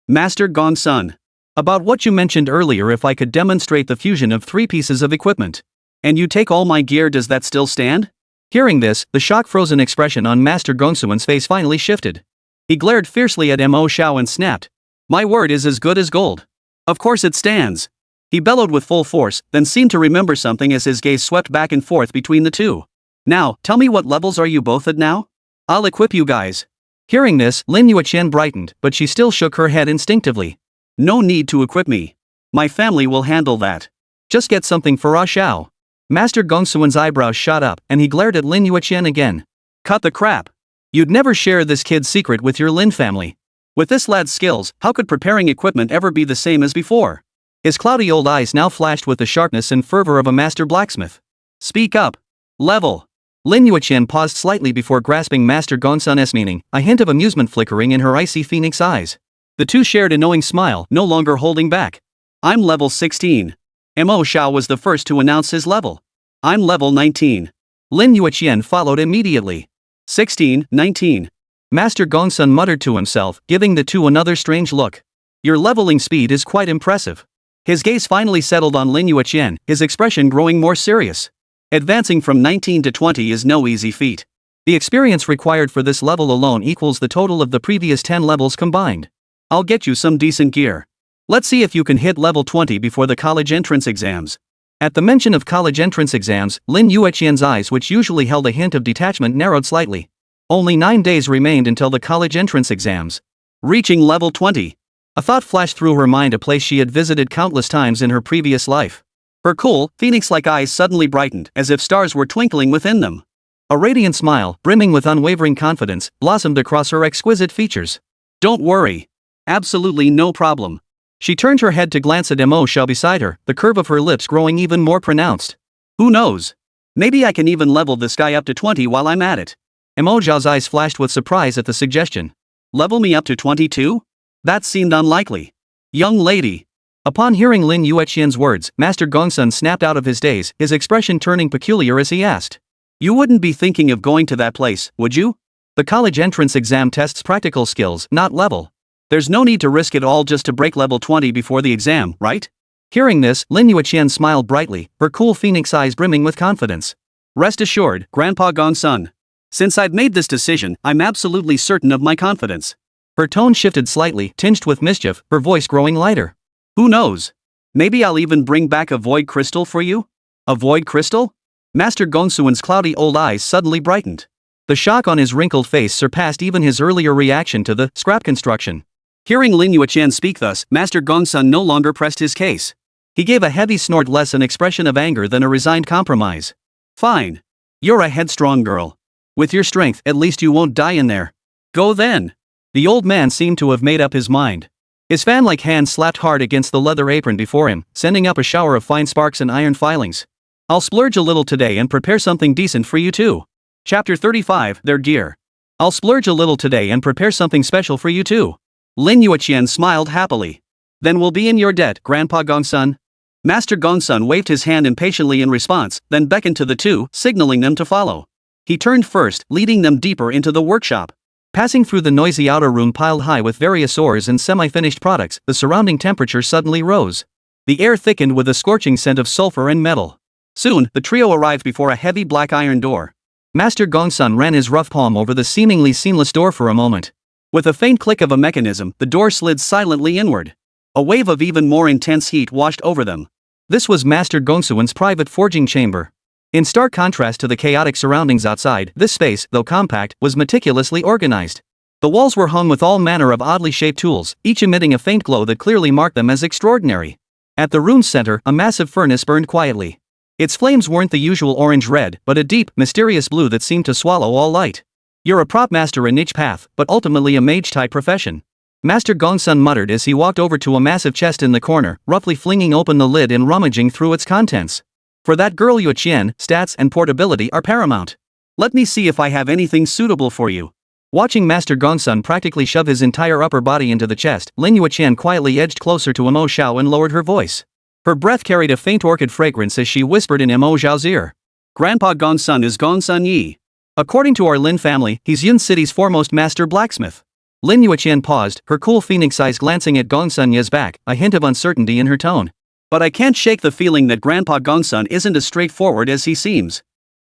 Master Gongsun. About what you mentioned earlier, if I could demonstrate the fusion of 3 pieces of equipment. And you take all my gear, does that still stand? Hearing this, the shock-frozen expression on Master Gongsun's face finally shifted. He glared fiercely at Mo Xiao and snapped. My word is as good as gold. Of course it stands. He bellowed with full force, then seemed to remember something as his gaze swept back and forth between the two. Now, tell me, what levels are you both at now? I'll equip you guys. Hearing this, Lin Yueqian brightened, but she still shook her head instinctively. No need to equip me. My family will handle that. Just get something for Ah Xiao. Master Gongsun's eyebrows shot up, and he glared at Lin Yueqian again. Cut the crap. You'd never share this kid's secret with your Lin family. With this lad's skills, how could preparing equipment ever be the same as before? His cloudy old eyes now flashed with the sharpness and fervor of a master blacksmith. Speak up. Level. Lin Yueqian paused slightly before grasping Master Gongsun's meaning, a hint of amusement flickering in her icy phoenix eyes. The two shared a knowing smile, no longer holding back. I'm level 16. Mo Xiao was the first to announce his level. I'm level 19. Lin Yueqian followed immediately. 16, 19. Master Gongsun muttered to himself, giving the two another strange look. Your leveling speed is quite impressive. His gaze finally settled on Lin Yueqian, his expression growing more serious. Advancing from 19 to 20 is no easy feat. The experience required for this level alone equals the total of the previous 10 levels combined. I'll get you some decent gear. Let's see if you can hit level 20 before the college entrance exams. At the mention of college entrance exams, Lin Yueqian's eyes, which usually held a hint of detachment, narrowed slightly. Only 9 days remained until the college entrance exams. Reaching level 20. A thought flashed through her mind, a place she had visited countless times in her previous life. Her cool, phoenix-like eyes suddenly brightened, as if stars were twinkling within them. A radiant smile, brimming with unwavering confidence, blossomed across her exquisite features. Don't worry. Absolutely no problem. She turned her head to glance at Mo Xiao beside her, the curve of her lips growing even more pronounced. Who knows? Maybe I can even level this guy up to 20 while I'm at it. Mo Xiao's eyes flashed with surprise at the suggestion. Level me up to 22? That seemed unlikely. Young lady. Upon hearing Lin Yueqian's words, Master Gongsun snapped out of his daze, his expression turning peculiar as he asked. You wouldn't be thinking of going to that place, would you? The college entrance exam tests practical skills, not level. There's no need to risk it all just to break level 20 before the exam, right? Hearing this, Lin Yueqian smiled brightly, her cool phoenix eyes brimming with confidence. Rest assured, Grandpa Gongsun. Since I've made this decision, I'm absolutely certain of my confidence. Her tone shifted slightly, tinged with mischief, her voice growing lighter. Who knows? Maybe I'll even bring back a void crystal for you? A void crystal? Master Gongsun's cloudy old eyes suddenly brightened. The shock on his wrinkled face surpassed even his earlier reaction to the scrap construction. Hearing Lin Yueqian speak thus, Master Gongsun no longer pressed his case. He gave a heavy snort, less an expression of anger than a resigned compromise. Fine. You're a headstrong girl. With your strength, at least you won't die in there. Go then. The old man seemed to have made up his mind. His fan-like hand slapped hard against the leather apron before him, sending up a shower of fine sparks and iron filings. I'll splurge a little today and prepare something decent for you too. Chapter 35, Their Gear. I'll splurge a little today and prepare something special for you too. Lin Yueqian smiled happily. Then we'll be in your debt, Grandpa Gongsun. Master Gongsun waved his hand impatiently in response, then beckoned to the two, signaling them to follow. He turned first, leading them deeper into the workshop. Passing through the noisy outer room piled high with various ores and semi-finished products, the surrounding temperature suddenly rose. The air thickened with a scorching scent of sulfur and metal. Soon, the trio arrived before a heavy black iron door. Master Gongsun ran his rough palm over the seemingly seamless door for a moment. With a faint click of a mechanism, the door slid silently inward. A wave of even more intense heat washed over them. This was Master Gongsun's private forging chamber. In stark contrast to the chaotic surroundings outside, this space, though compact, was meticulously organized. The walls were hung with all manner of oddly shaped tools, each emitting a faint glow that clearly marked them as extraordinary. At the room's center, a massive furnace burned quietly. Its flames weren't the usual orange-red, but a deep, mysterious blue that seemed to swallow all light. You're a prop master in each path, but ultimately a mage-type profession. Master Gongsun muttered as he walked over to a massive chest in the corner, roughly flinging open the lid and rummaging through its contents. For that girl Yueqian, stats and portability are paramount. Let me see if I have anything suitable for you. Watching Master Gongsun practically shove his entire upper body into the chest, Lin Yueqian quietly edged closer to Mo Xiao and lowered her voice. Her breath carried a faint orchid fragrance as she whispered in Mo Xiao's ear. Grandpa Gongsun is Gongsun Yi. According to our Lin family, he's Yun City's foremost master blacksmith. Lin Yueqian paused, her cool phoenix eyes glancing at Gongsun Yi's back, a hint of uncertainty in her tone. But I can't shake the feeling that Grandpa Gongsun isn't as straightforward as he seems.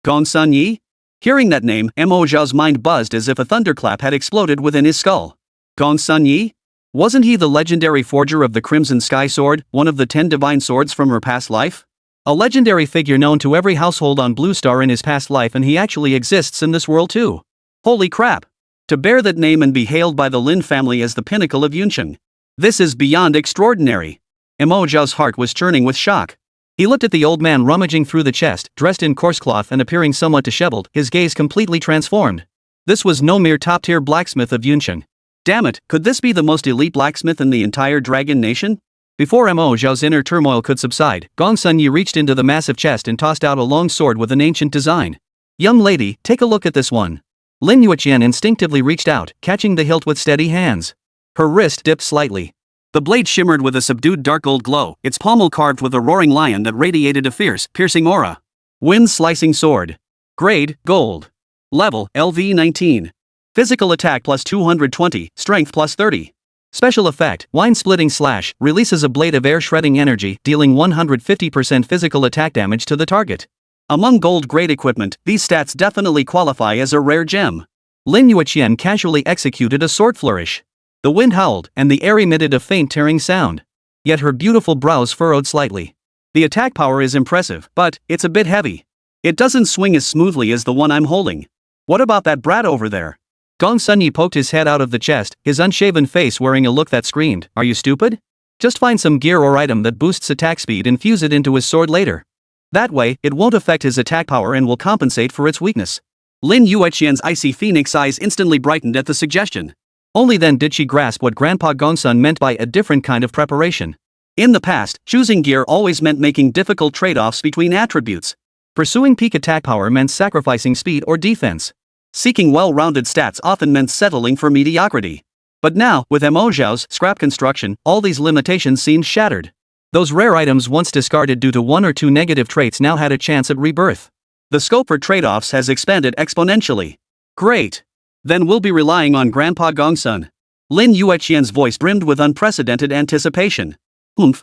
Gongsun Yi? Hearing that name, Mo Xiao's mind buzzed as if a thunderclap had exploded within his skull. Gongsun Yi? Wasn't he the legendary forger of the Crimson Sky Sword, one of the 10 divine swords from her past life? A legendary figure known to every household on Blue Star in his past life, and he actually exists in this world too. Holy crap! To bear that name and be hailed by the Lin family as the pinnacle of Yuncheng. This is beyond extraordinary. Mo Xiao's heart was churning with shock. He looked at the old man rummaging through the chest, dressed in coarse cloth and appearing somewhat disheveled, his gaze completely transformed. This was no mere top-tier blacksmith of Yuncheng. Damn it, could this be the most elite blacksmith in the entire Dragon Nation? Before Mo Xiao's inner turmoil could subside, Gongsun Yi reached into the massive chest and tossed out a long sword with an ancient design. Young lady, take a look at this one. Lin Yueqian instinctively reached out, catching the hilt with steady hands. Her wrist dipped slightly. The blade shimmered with a subdued dark gold glow, its pommel carved with a roaring lion that radiated a fierce, piercing aura. Wind-slicing sword. Grade, gold. Level, LV 19. Physical attack plus 220, strength plus 30. Special effect, wine-splitting slash, releases a blade of air-shredding energy, dealing 150% physical attack damage to the target. Among gold-grade equipment, these stats definitely qualify as a rare gem. Lin Yueqian casually executed a sword flourish. The wind howled, and the air emitted a faint tearing sound. Yet her beautiful brows furrowed slightly. The attack power is impressive, but it's a bit heavy. It doesn't swing as smoothly as the one I'm holding. What about that brat over there? Gongsun Yi poked his head out of the chest, his unshaven face wearing a look that screamed, "Are you stupid? Just find some gear or item that boosts attack speed and fuse it into his sword later. That way, it won't affect his attack power and will compensate for its weakness." Lin Yueqian's icy phoenix eyes instantly brightened at the suggestion. Only then did she grasp what Grandpa Gongsun meant by a different kind of preparation. In the past, choosing gear always meant making difficult trade-offs between attributes. Pursuing peak attack power meant sacrificing speed or defense. Seeking well-rounded stats often meant settling for mediocrity. But now, with Mo Xiao's scrap construction, all these limitations seemed shattered. Those rare items once discarded due to one or two negative traits now had a chance at rebirth. The scope for trade-offs has expanded exponentially. Great! Then we'll be relying on Grandpa Gongsun. Lin Yueqian's voice brimmed with unprecedented anticipation.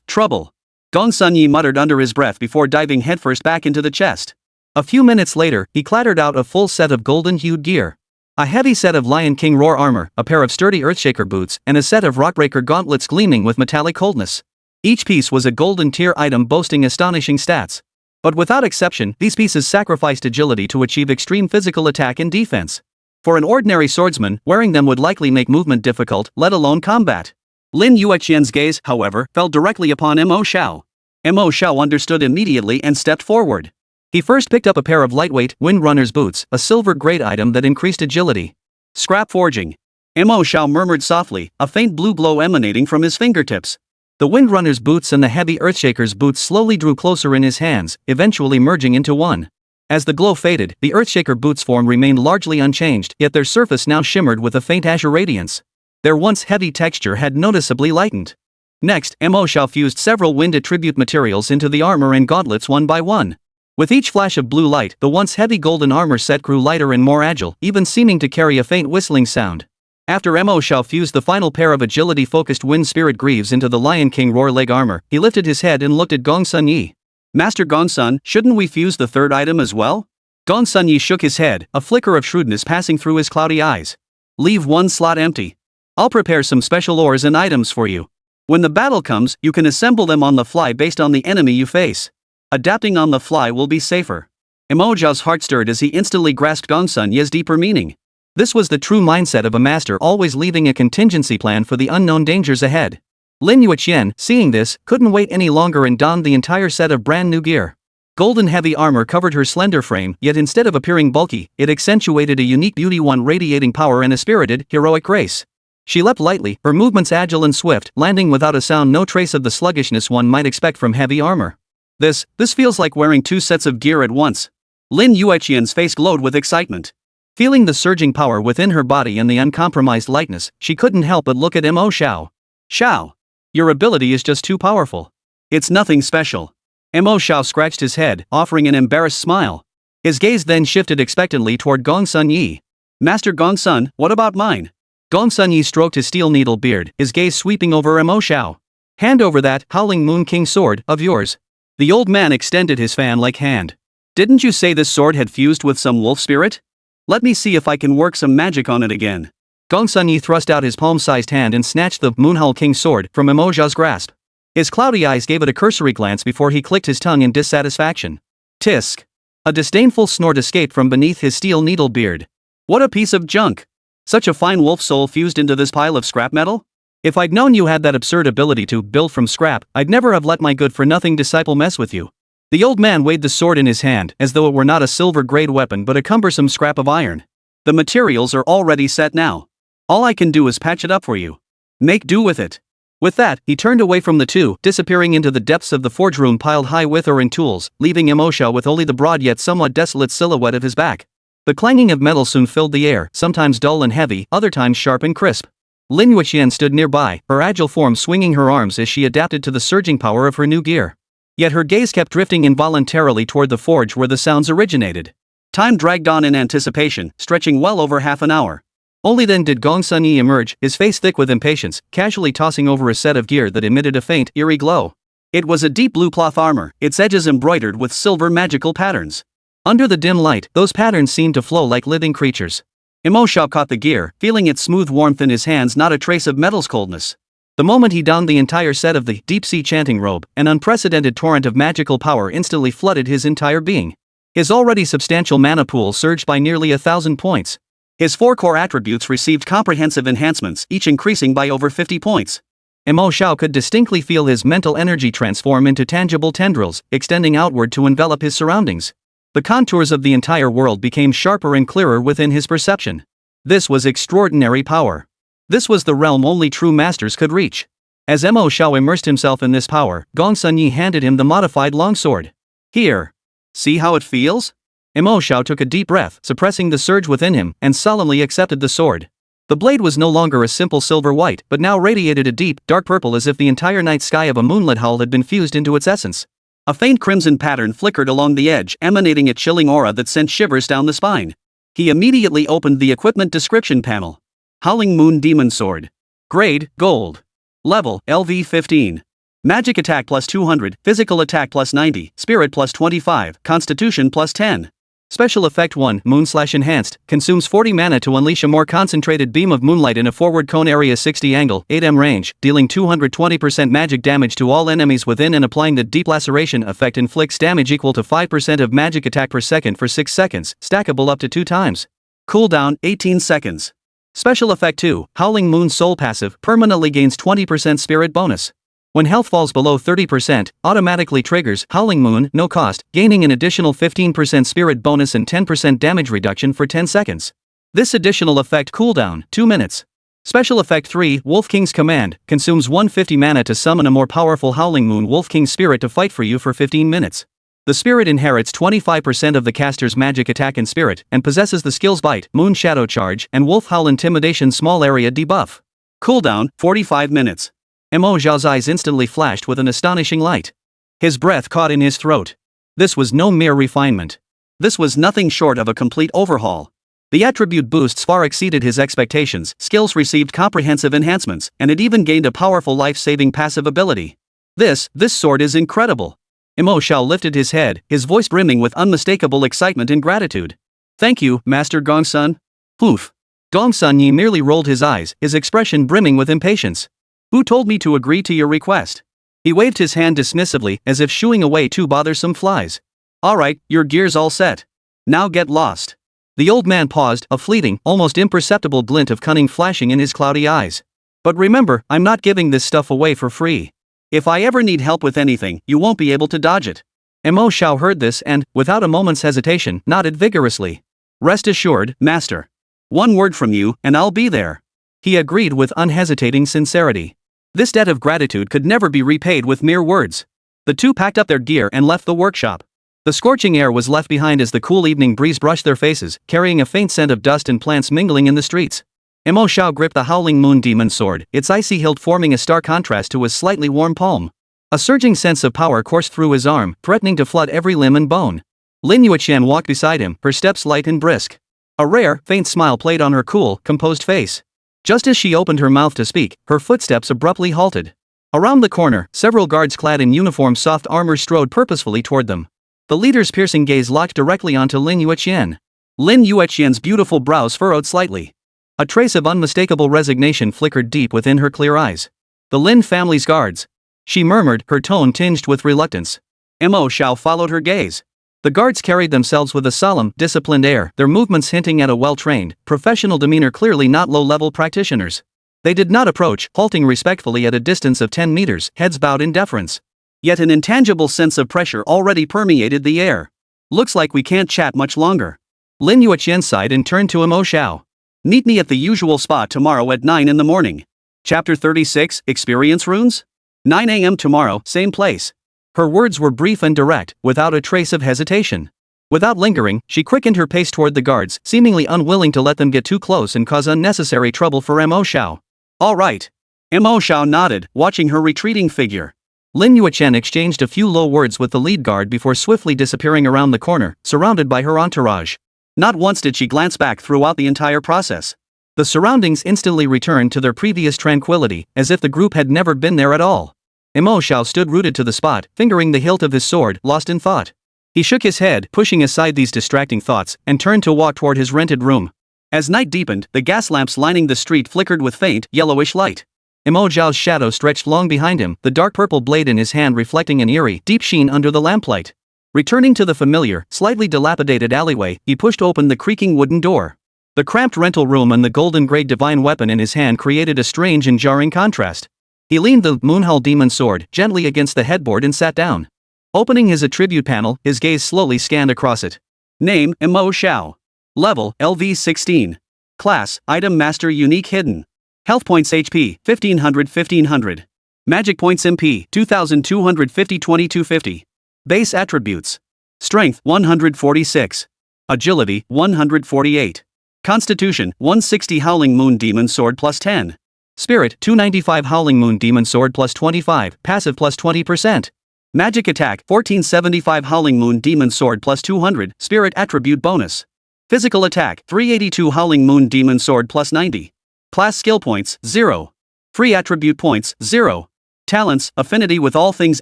Trouble. Gongsun Yi muttered under his breath before diving headfirst back into the chest. A few minutes later, he clattered out a full set of golden-hued gear. A heavy set of Lion King roar armor, a pair of sturdy Earthshaker boots, and a set of Rockbreaker gauntlets gleaming with metallic coldness. Each piece was a golden tier item boasting astonishing stats. But without exception, these pieces sacrificed agility to achieve extreme physical attack and defense. For an ordinary swordsman, wearing them would likely make movement difficult, let alone combat. Lin Yueqian's gaze, however, fell directly upon Mo Xiao. Mo Xiao understood immediately and stepped forward. He first picked up a pair of lightweight Windrunner's boots, a silver-grade item that increased agility. Scrap forging. Mo Xiao murmured softly, a faint blue glow emanating from his fingertips. The Windrunner's boots and the heavy Earthshaker's boots slowly drew closer in his hands, eventually merging into one. As the glow faded, the Earthshaker boots' form remained largely unchanged, yet their surface now shimmered with a faint azure radiance. Their once heavy texture had noticeably lightened. Next, Mo Xiao fused several wind attribute materials into the armor and gauntlets one by one. With each flash of blue light, the once heavy golden armor set grew lighter and more agile, even seeming to carry a faint whistling sound. After Mo Xiao fused the final pair of agility-focused wind spirit greaves into the Lion King roar leg armor, he lifted his head and looked at Gongsun Yi. "Master Gongsun, shouldn't we fuse the third item as well?" Gongsun Yi shook his head, a flicker of shrewdness passing through his cloudy eyes. "Leave one slot empty. I'll prepare some special ores and items for you. When the battle comes, you can assemble them on the fly based on the enemy you face. Adapting on the fly will be safer." Mo Xiao's heart stirred as he instantly grasped Gongsun Yi's deeper meaning. This was the true mindset of a master, always leaving a contingency plan for the unknown dangers ahead. Lin Yueqian, seeing this, couldn't wait any longer and donned the entire set of brand new gear. Golden heavy armor covered her slender frame, yet instead of appearing bulky, it accentuated a unique beauty, one radiating power and a spirited, heroic grace. She leapt lightly, her movements agile and swift, landing without a sound, no trace of the sluggishness one might expect from heavy armor. This feels like wearing two sets of gear at once. Lin Yueqian's face glowed with excitement. Feeling the surging power within her body and the uncompromised lightness, she couldn't help but look at Mo Xiao. Xiao, your ability is just too powerful. It's nothing special. Mo Xiao scratched his head, offering an embarrassed smile. His gaze then shifted expectantly toward Gongsun Yi. Master Gongsun, what about mine? Gongsun Yi stroked his steel needle beard, his gaze sweeping over Mo Xiao. Hand over that Howling Moon King sword of yours. The old man extended his fan-like hand. Didn't you say this sword had fused with some wolf spirit? Let me see if I can work some magic on it again. Gongsun Yi thrust out his palm-sized hand and snatched the Moonhowl King sword from Mo Xiao's grasp. His cloudy eyes gave it a cursory glance before he clicked his tongue in dissatisfaction. Tisk. A disdainful snort escaped from beneath his steel needle beard. What a piece of junk. Such a fine wolf soul fused into this pile of scrap metal? If I'd known you had that absurd ability to build from scrap, I'd never have let my good-for-nothing disciple mess with you. The old man weighed the sword in his hand, as though it were not a silver-grade weapon but a cumbersome scrap of iron. The materials are already set now. All I can do is patch it up for you. Make do with it. With that, he turned away from the two, disappearing into the depths of the forge room piled high with ore and tools, leaving Mo Xiao with only the broad yet somewhat desolate silhouette of his back. The clanging of metal soon filled the air, sometimes dull and heavy, other times sharp and crisp. Lin Yueqian stood nearby, her agile form swinging her arms as she adapted to the surging power of her new gear. Yet her gaze kept drifting involuntarily toward the forge where the sounds originated. Time dragged on in anticipation, stretching well over half an hour. Only then did Gongsun Yi emerge, his face thick with impatience, casually tossing over a set of gear that emitted a faint, eerie glow. It was a deep blue cloth armor, its edges embroidered with silver magical patterns. Under the dim light, those patterns seemed to flow like living creatures. Mo Xiao caught the gear, feeling its smooth warmth in his hands, not a trace of metal's coldness. The moment he donned the entire set of the deep-sea chanting robe, an unprecedented torrent of magical power instantly flooded his entire being. His already substantial mana pool surged by nearly 1,000 points. His four core attributes received comprehensive enhancements, each increasing by over 50 points. Mo Xiao could distinctly feel his mental energy transform into tangible tendrils, extending outward to envelop his surroundings. The contours of the entire world became sharper and clearer within his perception. This was extraordinary power. This was the realm only true masters could reach. As Mo Xiao immersed himself in this power, Gongsun Yi handed him the modified longsword. Here. See how it feels? Mo Xiao took a deep breath, suppressing the surge within him, and solemnly accepted the sword. The blade was no longer a simple silver white, but now radiated a deep, dark purple, as if the entire night sky of a moonlit hull had been fused into its essence. A faint crimson pattern flickered along the edge, emanating a chilling aura that sent shivers down the spine. He immediately opened the equipment description panel. Howling Moon Demon Sword. Grade, Gold. Level, LV 15. Magic attack plus 200, physical attack plus 90, spirit plus 25, constitution plus 10. Special effect 1, Moon/Enhanced, consumes 40 mana to unleash a more concentrated beam of moonlight in a forward cone area 60 angle, 8m range, dealing 220% magic damage to all enemies within and applying the deep laceration effect inflicts damage equal to 5% of magic attack per second for 6 seconds, stackable up to 2 times. Cooldown, 18 seconds. Special effect 2, Howling Moon Soul passive, permanently gains 20% spirit bonus. When health falls below 30%, automatically triggers Howling Moon, no cost, gaining an additional 15% spirit bonus and 10% damage reduction for 10 seconds. This additional effect cooldown, 2 minutes. Special effect 3, Wolf King's Command, consumes 150 mana to summon a more powerful Howling Moon Wolf King spirit to fight for you for 15 minutes. The spirit inherits 25% of the caster's magic attack and spirit, and possesses the skills Bite, Moon Shadow Charge, and Wolf Howl Intimidation small area debuff. Cooldown, 45 minutes. Mo Xiao's eyes instantly flashed with an astonishing light. His breath caught in his throat. This was no mere refinement. This was nothing short of a complete overhaul. The attribute boosts far exceeded his expectations, skills received comprehensive enhancements, and it even gained a powerful life-saving passive ability. This sword is incredible. Mo Xiao lifted his head, his voice brimming with unmistakable excitement and gratitude. Thank you, Master Gongsun. Poof. Gongsun Yi merely rolled his eyes, his expression brimming with impatience. Who told me to agree to your request? He waved his hand dismissively, as if shooing away 2 bothersome flies. Alright, your gear's all set. Now get lost. The old man paused, a fleeting, almost imperceptible glint of cunning flashing in his cloudy eyes. But remember, I'm not giving this stuff away for free. If I ever need help with anything, you won't be able to dodge it. Mo Xiao heard this and, without a moment's hesitation, nodded vigorously. Rest assured, master. One word from you, and I'll be there. He agreed with unhesitating sincerity. This debt of gratitude could never be repaid with mere words. The two packed up their gear and left the workshop. The scorching air was left behind as the cool evening breeze brushed their faces, carrying a faint scent of dust and plants mingling in the streets. Mo Xiao gripped the Howling Moon Demon sword, its icy hilt forming a stark contrast to his slightly warm palm. A surging sense of power coursed through his arm, threatening to flood every limb and bone. Lin Yueqian walked beside him, her steps light and brisk. A rare, faint smile played on her cool, composed face. Just as she opened her mouth to speak, her footsteps abruptly halted. Around the corner, several guards clad in uniform soft armor strode purposefully toward them. The leader's piercing gaze locked directly onto Lin Yueqian. Lin Yueqian's beautiful brows furrowed slightly. A trace of unmistakable resignation flickered deep within her clear eyes. The Lin family's guards. She murmured, her tone tinged with reluctance. Mo Xiao followed her gaze. The guards carried themselves with a solemn, disciplined air, their movements hinting at a well-trained, professional demeanor, clearly not low-level practitioners. They did not approach, halting respectfully at a distance of 10 meters, heads bowed in deference. Yet an intangible sense of pressure already permeated the air. Looks like we can't chat much longer. Lin Yueqian sighed and turned to Mo Xiao. Meet me at the usual spot tomorrow at 9 in the morning. Chapter 36, Experience Runes? 9 a.m. tomorrow, same place. Her words were brief and direct, without a trace of hesitation. Without lingering, she quickened her pace toward the guards, seemingly unwilling to let them get too close and cause unnecessary trouble for Mo Xiao. All right. Mo Xiao nodded, watching her retreating figure. Lin Yueqian exchanged a few low words with the lead guard before swiftly disappearing around the corner, surrounded by her entourage. Not once did she glance back throughout the entire process. The surroundings instantly returned to their previous tranquility, as if the group had never been there at all. Mo Xiao stood rooted to the spot, fingering the hilt of his sword, lost in thought. He shook his head, pushing aside these distracting thoughts, and turned to walk toward his rented room. As night deepened, the gas lamps lining the street flickered with faint, yellowish light. Mo Xiao's shadow stretched long behind him, the dark purple blade in his hand reflecting an eerie, deep sheen under the lamplight. Returning to the familiar, slightly dilapidated alleyway, he pushed open the creaking wooden door. The cramped rental room and the golden-gray divine weapon in his hand created a strange and jarring contrast. He leaned the Moonhull Demon sword gently against the headboard and sat down. Opening his attribute panel, his gaze slowly scanned across it. Name, Mo Xiao. Level, LV16. Class, Item Master Unique Hidden. Health points HP, 1500. Magic points MP, 2250 2250. Base attributes. Strength, 146. Agility, 148. Constitution, 160 Howling Moon Demon Sword plus 10. Spirit, 295 Howling Moon Demon Sword plus 25, passive plus 20%. Magic attack, 1475 Howling Moon Demon Sword plus 200, spirit attribute bonus. Physical attack, 382 Howling Moon Demon Sword plus 90. Class skill points, 0. Free attribute points, 0. Talents, affinity with all things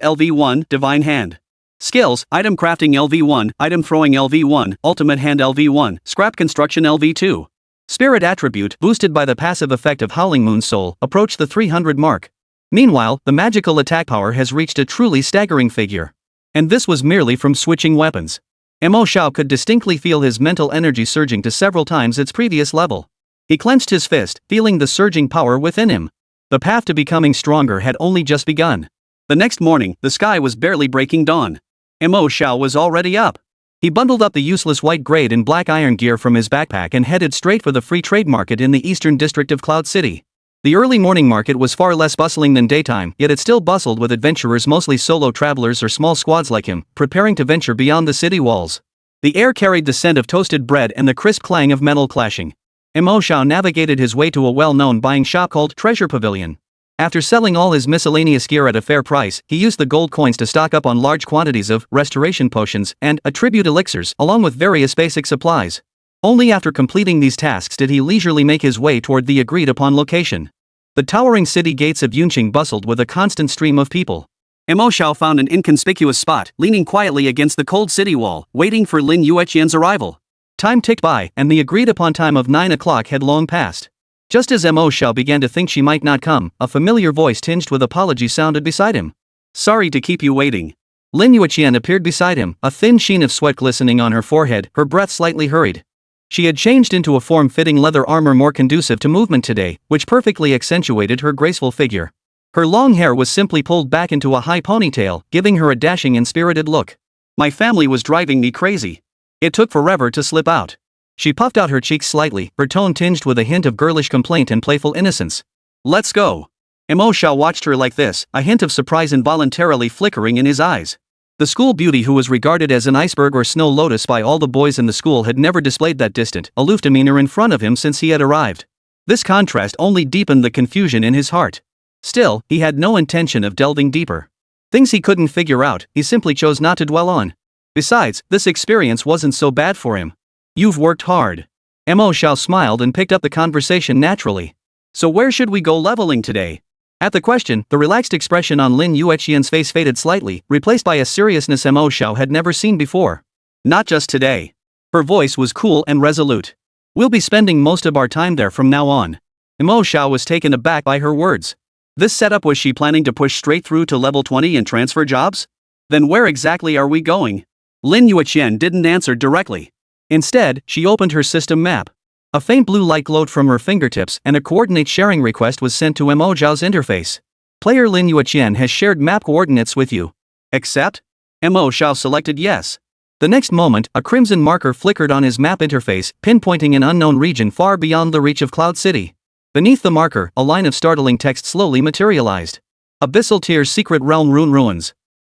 LV1, divine hand. Skills, item crafting LV1, item throwing LV1, ultimate hand LV1, scrap construction LV2. Spirit attribute, boosted by the passive effect of Howling Moon Soul, approached the 300 mark. Meanwhile, the magical attack power has reached a truly staggering figure. And this was merely from switching weapons. Mo Xiao could distinctly feel his mental energy surging to several times its previous level. He clenched his fist, feeling the surging power within him. The path to becoming stronger had only just begun. The next morning, the sky was barely breaking dawn. Mo Xiao was already up. He bundled up the useless white grade and black iron gear from his backpack and headed straight for the free trade market in the eastern district of Cloud City. The early morning market was far less bustling than daytime, yet it still bustled with adventurers, mostly solo travelers or small squads like him, preparing to venture beyond the city walls. The air carried the scent of toasted bread and the crisp clang of metal clashing. Mo Xiao navigated his way to a well-known buying shop called Treasure Pavilion. After selling all his miscellaneous gear at a fair price, he used the gold coins to stock up on large quantities of restoration potions and attribute elixirs, along with various basic supplies. Only after completing these tasks did he leisurely make his way toward the agreed-upon location. The towering city gates of Yunqing bustled with a constant stream of people. Mo Xiao found an inconspicuous spot, leaning quietly against the cold city wall, waiting for Lin Yueqian's arrival. Time ticked by, and the agreed-upon time of 9 o'clock had long passed. Just as Mo Xiao began to think she might not come, a familiar voice tinged with apology sounded beside him. Sorry to keep you waiting. Lin Yueqian appeared beside him, a thin sheen of sweat glistening on her forehead, her breath slightly hurried. She had changed into a form-fitting leather armor more conducive to movement today, which perfectly accentuated her graceful figure. Her long hair was simply pulled back into a high ponytail, giving her a dashing and spirited look. My family was driving me crazy. It took forever to slip out. She puffed out her cheeks slightly, her tone tinged with a hint of girlish complaint and playful innocence. Let's go. Mo Xiao watched her like this, a hint of surprise involuntarily flickering in his eyes. The school beauty who was regarded as an iceberg or snow lotus by all the boys in the school had never displayed that distant, aloof demeanor in front of him since he had arrived. This contrast only deepened the confusion in his heart. Still, he had no intention of delving deeper. Things he couldn't figure out, he simply chose not to dwell on. Besides, this experience wasn't so bad for him. You've worked hard. Mo Xiao smiled and picked up the conversation naturally. So where should we go leveling today? At the question, the relaxed expression on Lin Yueqian's face faded slightly, replaced by a seriousness Mo Xiao had never seen before. Not just today. Her voice was cool and resolute. We'll be spending most of our time there from now on. Mo Xiao was taken aback by her words. This setup, was she planning to push straight through to level 20 and transfer jobs? Then where exactly are we going? Lin Yueqian didn't answer directly. Instead, she opened her system map. A faint blue light glowed from her fingertips and a coordinate sharing request was sent to Mo Xiao's interface. Player Lin Yueqian has shared map coordinates with you. Accept? Mo Xiao selected yes. The next moment, a crimson marker flickered on his map interface, pinpointing an unknown region far beyond the reach of Cloud City. Beneath the marker, a line of startling text slowly materialized. Abyssal Tier Secret Realm Rune Ruins.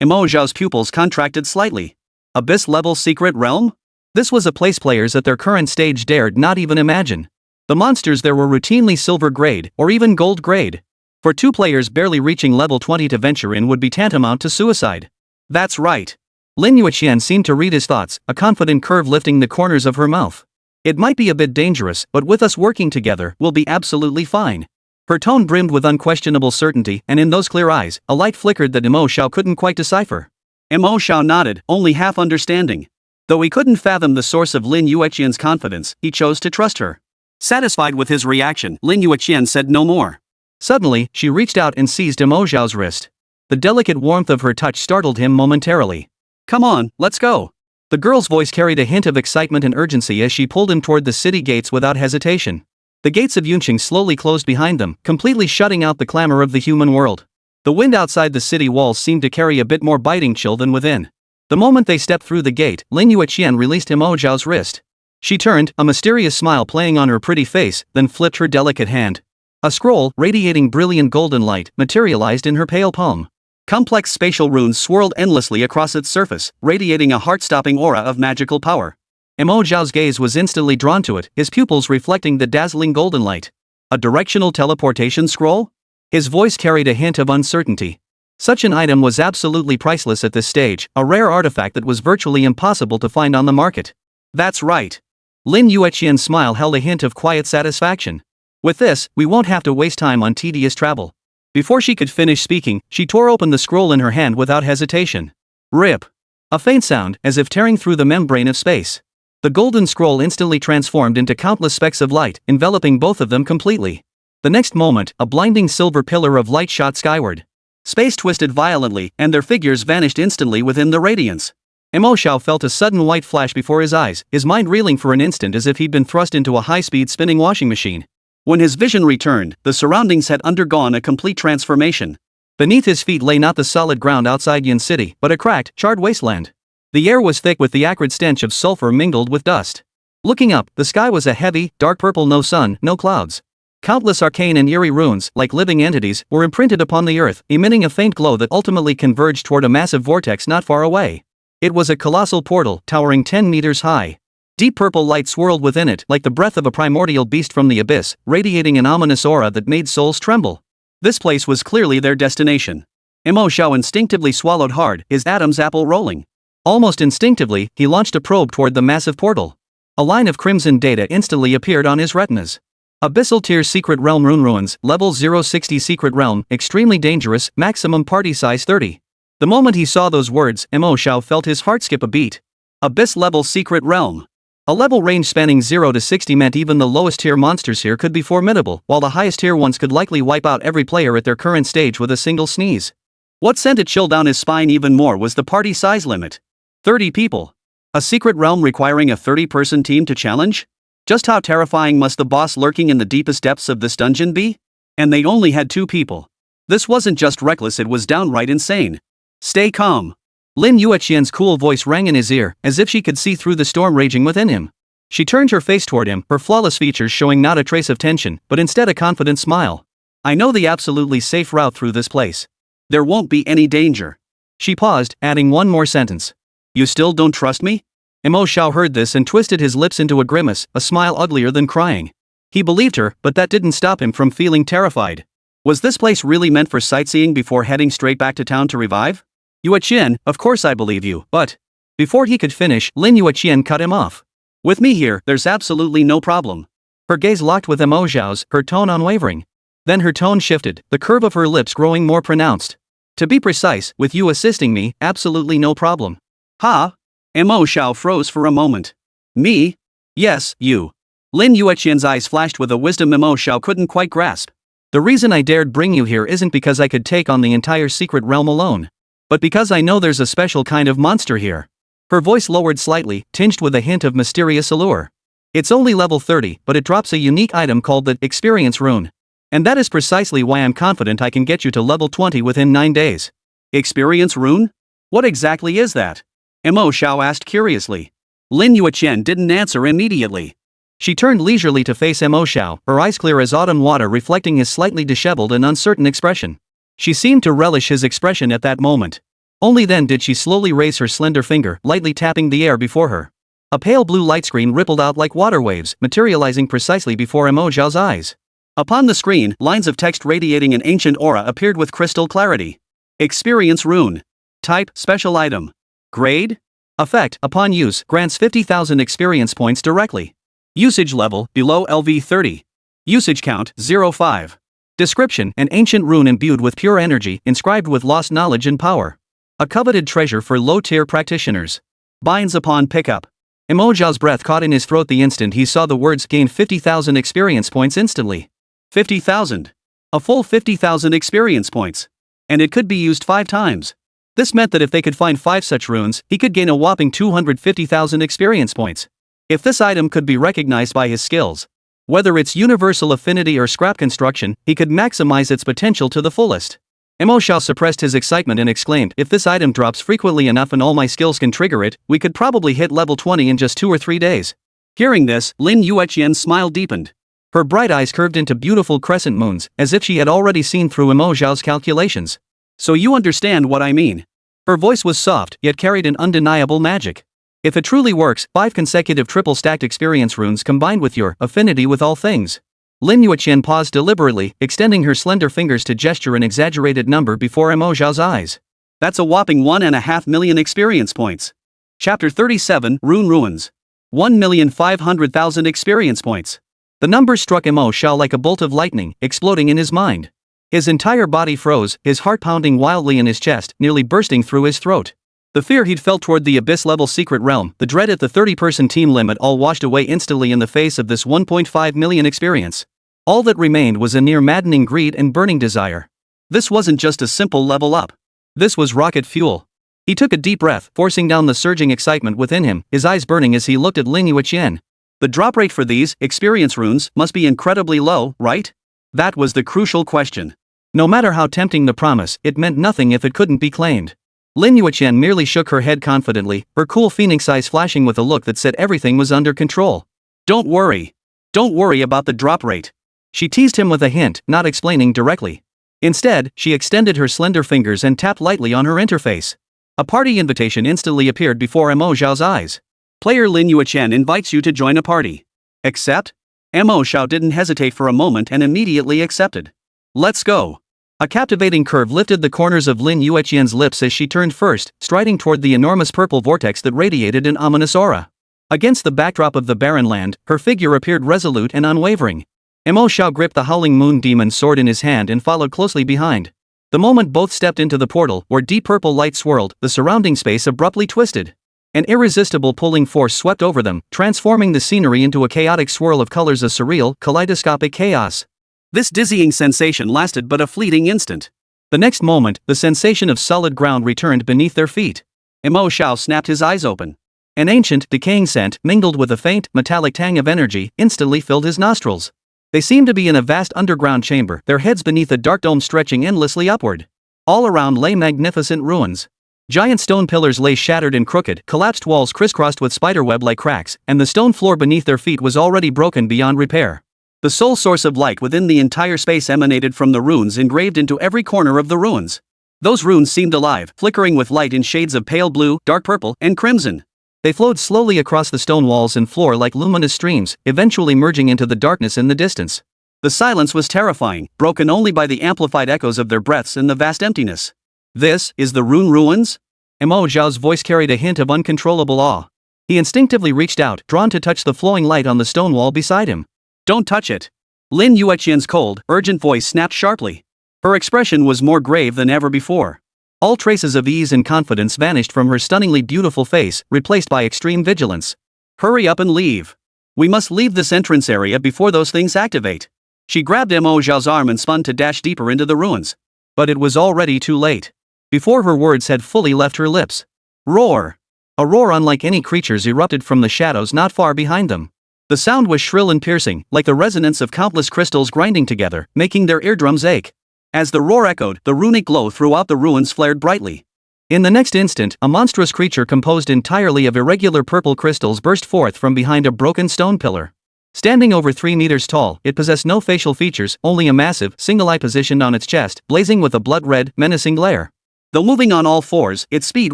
Mo Xiao's pupils contracted slightly. Abyss level secret realm? This was a place players at their current stage dared not even imagine. The monsters there were routinely silver grade, or even gold grade. For two players barely reaching level 20 to venture in would be tantamount to suicide. That's right. Lin Yueqian seemed to read his thoughts, a confident curve lifting the corners of her mouth. It might be a bit dangerous, but with us working together, we'll be absolutely fine. Her tone brimmed with unquestionable certainty, and in those clear eyes, a light flickered that Mo Xiao couldn't quite decipher. Mo Xiao nodded, only half understanding. Though he couldn't fathom the source of Lin Yueqian's confidence, he chose to trust her. Satisfied with his reaction, Lin Yueqian said no more. Suddenly, she reached out and seized Mo Xiao's wrist. The delicate warmth of her touch startled him momentarily. Come on, let's go. The girl's voice carried a hint of excitement and urgency as she pulled him toward the city gates without hesitation. The gates of Yunqing slowly closed behind them, completely shutting out the clamor of the human world. The wind outside the city walls seemed to carry a bit more biting chill than within. The moment they stepped through the gate, Lin Yueqian released Mo Xiao's wrist. She turned, a mysterious smile playing on her pretty face, then flipped her delicate hand. A scroll, radiating brilliant golden light, materialized in her pale palm. Complex spatial runes swirled endlessly across its surface, radiating a heart-stopping aura of magical power. Mo Xiao's gaze was instantly drawn to it, his pupils reflecting the dazzling golden light. A directional teleportation scroll? His voice carried a hint of uncertainty. Such an item was absolutely priceless at this stage, a rare artifact that was virtually impossible to find on the market. That's right. Lin Yueqian's smile held a hint of quiet satisfaction. With this, we won't have to waste time on tedious travel. Before she could finish speaking, she tore open the scroll in her hand without hesitation. Rip. A faint sound, as if tearing through the membrane of space. The golden scroll instantly transformed into countless specks of light, enveloping both of them completely. The next moment, a blinding silver pillar of light shot skyward. Space twisted violently, and their figures vanished instantly within the radiance. Mo Xiao felt a sudden white flash before his eyes, his mind reeling for an instant as if he'd been thrust into a high-speed spinning washing machine. When his vision returned, the surroundings had undergone a complete transformation. Beneath his feet lay not the solid ground outside Yin City, but a cracked, charred wasteland. The air was thick with the acrid stench of sulfur mingled with dust. Looking up, the sky was a heavy, dark purple, no sun, no clouds. Countless arcane and eerie runes, like living entities, were imprinted upon the earth, emitting a faint glow that ultimately converged toward a massive vortex not far away. It was a colossal portal, towering 10 meters high. Deep purple light swirled within it, like the breath of a primordial beast from the abyss, radiating an ominous aura that made souls tremble. This place was clearly their destination. Mo Xiao instinctively swallowed hard, his Adam's apple rolling. Almost instinctively, he launched a probe toward the massive portal. A line of crimson data instantly appeared on his retinas. Abyssal Tier Secret Realm Rune Ruins, Level 060 Secret Realm, extremely dangerous, maximum party size 30. The moment he saw those words, Mo Xiao felt his heart skip a beat. Abyss Level Secret Realm. A level range spanning 0 to 60 meant even the lowest tier monsters here could be formidable, while the highest tier ones could likely wipe out every player at their current stage with a single sneeze. What sent a chill down his spine even more was the party size limit. 30 people. A secret realm requiring a 30-person team to challenge? Just how terrifying must the boss lurking in the deepest depths of this dungeon be? And they only had 2 people. This wasn't just reckless, it was downright insane. Stay calm. Lin Yueqian's cool voice rang in his ear, as if she could see through the storm raging within him. She turned her face toward him, her flawless features showing not a trace of tension, but instead a confident smile. I know the absolutely safe route through this place. There won't be any danger. She paused, adding one more sentence. You still don't trust me? Mo Xiao heard this and twisted his lips into a grimace, a smile uglier than crying. He believed her, but that didn't stop him from feeling terrified. Was this place really meant for sightseeing before heading straight back to town to revive? Yueqian, of course I believe you, but... Before he could finish, Lin Yueqian cut him off. With me here, there's absolutely no problem. Her gaze locked with Mo Xiao's, her tone unwavering. Then her tone shifted, the curve of her lips growing more pronounced. To be precise, with you assisting me, absolutely no problem. Ha? Mo Xiao froze for a moment. Me? Yes, you. Lin Yueqian's eyes flashed with a wisdom Mo Xiao couldn't quite grasp. The reason I dared bring you here isn't because I could take on the entire secret realm alone. But because I know there's a special kind of monster here. Her voice lowered slightly, tinged with a hint of mysterious allure. It's only level 30, but it drops a unique item called the experience rune. And that is precisely why I'm confident I can get you to level 20 within 9 days. Experience rune? What exactly is that? Mo Xiao asked curiously. Lin Yueqian didn't answer immediately. She turned leisurely to face Mo Xiao, her eyes clear as autumn water reflecting his slightly disheveled and uncertain expression. She seemed to relish his expression at that moment. Only then did she slowly raise her slender finger, lightly tapping the air before her. A pale blue light screen rippled out like water waves, materializing precisely before Mo Xiao's eyes. Upon the screen, lines of text radiating an ancient aura appeared with crystal clarity. Experience rune. Type, special item. Grade? Effect, upon use, grants 50,000 experience points directly. Usage level, below LV 30. Usage count, 0.5. Description, an ancient rune imbued with pure energy, inscribed with lost knowledge and power. A coveted treasure for low-tier practitioners. Binds upon pickup. Mo Xiao's breath caught in his throat the instant he saw the words gain 50,000 experience points instantly. 50,000. A full 50,000 experience points. And it could be used 5 times. This meant that if they could find 5 such runes, he could gain a whopping 250,000 experience points. If this item could be recognized by his skills, whether it's universal affinity or scrap construction, he could maximize its potential to the fullest. Mo Xiao suppressed his excitement and exclaimed, if this item drops frequently enough and all my skills can trigger it, we could probably hit level 20 in just 2 or 3 days. Hearing this, Lin Yueqian's smile deepened. Her bright eyes curved into beautiful crescent moons, as if she had already seen through Mo Xiao's calculations. So you understand what I mean. Her voice was soft, yet carried an undeniable magic. If it truly works, 5 consecutive triple-stacked experience runes combined with your affinity with all things. Lin Yueqian paused deliberately, extending her slender fingers to gesture an exaggerated number before Mo Xiao's eyes. That's a whopping 1.5 million experience points. Chapter 37, Rune Ruins. 1,500,000 experience points. The number struck Mo Xiao like a bolt of lightning, exploding in his mind. His entire body froze, his heart pounding wildly in his chest, nearly bursting through his throat. The fear he'd felt toward the abyss-level secret realm, the dread at the 30-person team limit all washed away instantly in the face of this 1.5 million experience. All that remained was a near-maddening greed and burning desire. This wasn't just a simple level up. This was rocket fuel. He took a deep breath, forcing down the surging excitement within him, his eyes burning as he looked at Lin Yueqian. The drop rate for these experience runes must be incredibly low, right? That was the crucial question. No matter how tempting the promise, it meant nothing if it couldn't be claimed. Lin Yueqian merely shook her head confidently, her cool phoenix eyes flashing with a look that said everything was under control. Don't worry. Don't worry about the drop rate. She teased him with a hint, not explaining directly. Instead, she extended her slender fingers and tapped lightly on her interface. A party invitation instantly appeared before Mo Xiao's eyes. Player Lin Yueqian invites you to join a party. Accept? Mo Xiao didn't hesitate for a moment and immediately accepted. Let's go. A captivating curve lifted the corners of Lin Yueqian's lips as she turned first, striding toward the enormous purple vortex that radiated an ominous aura. Against the backdrop of the barren land, her figure appeared resolute and unwavering. Mo Xiao gripped the howling moon demon's sword in his hand and followed closely behind. The moment both stepped into the portal, where deep purple light swirled, the surrounding space abruptly twisted. An irresistible pulling force swept over them, transforming the scenery into a chaotic swirl of colors, a surreal, kaleidoscopic chaos. This dizzying sensation lasted but a fleeting instant. The next moment, the sensation of solid ground returned beneath their feet. Mo Xiao snapped his eyes open. An ancient, decaying scent, mingled with a faint, metallic tang of energy, instantly filled his nostrils. They seemed to be in a vast underground chamber, their heads beneath a dark dome stretching endlessly upward. All around lay magnificent ruins. Giant stone pillars lay shattered and crooked, collapsed walls crisscrossed with spiderweb-like cracks, and the stone floor beneath their feet was already broken beyond repair. The sole source of light within the entire space emanated from the runes engraved into every corner of the ruins. Those runes seemed alive, flickering with light in shades of pale blue, dark purple, and crimson. They flowed slowly across the stone walls and floor like luminous streams, eventually merging into the darkness in the distance. The silence was terrifying, broken only by the amplified echoes of their breaths in the vast emptiness. This is the rune ruins? Mo Xiao's voice carried a hint of uncontrollable awe. He instinctively reached out, drawn to touch the flowing light on the stone wall beside him. Don't touch it. Lin Yueqian's cold, urgent voice snapped sharply. Her expression was more grave than ever before. All traces of ease and confidence vanished from her stunningly beautiful face, replaced by extreme vigilance. Hurry up and leave. We must leave this entrance area before those things activate. She grabbed Mo Xiao's arm and spun to dash deeper into the ruins. But it was already too late. Before her words had fully left her lips. Roar! A roar unlike any creature's erupted from the shadows not far behind them. The sound was shrill and piercing, like the resonance of countless crystals grinding together, making their eardrums ache. As the roar echoed, the runic glow throughout the ruins flared brightly. In the next instant, a monstrous creature composed entirely of irregular purple crystals burst forth from behind a broken stone pillar. Standing over 3 meters tall, it possessed no facial features, only a massive, single eye positioned on its chest, blazing with a blood-red, menacing glare. Though moving on all fours, its speed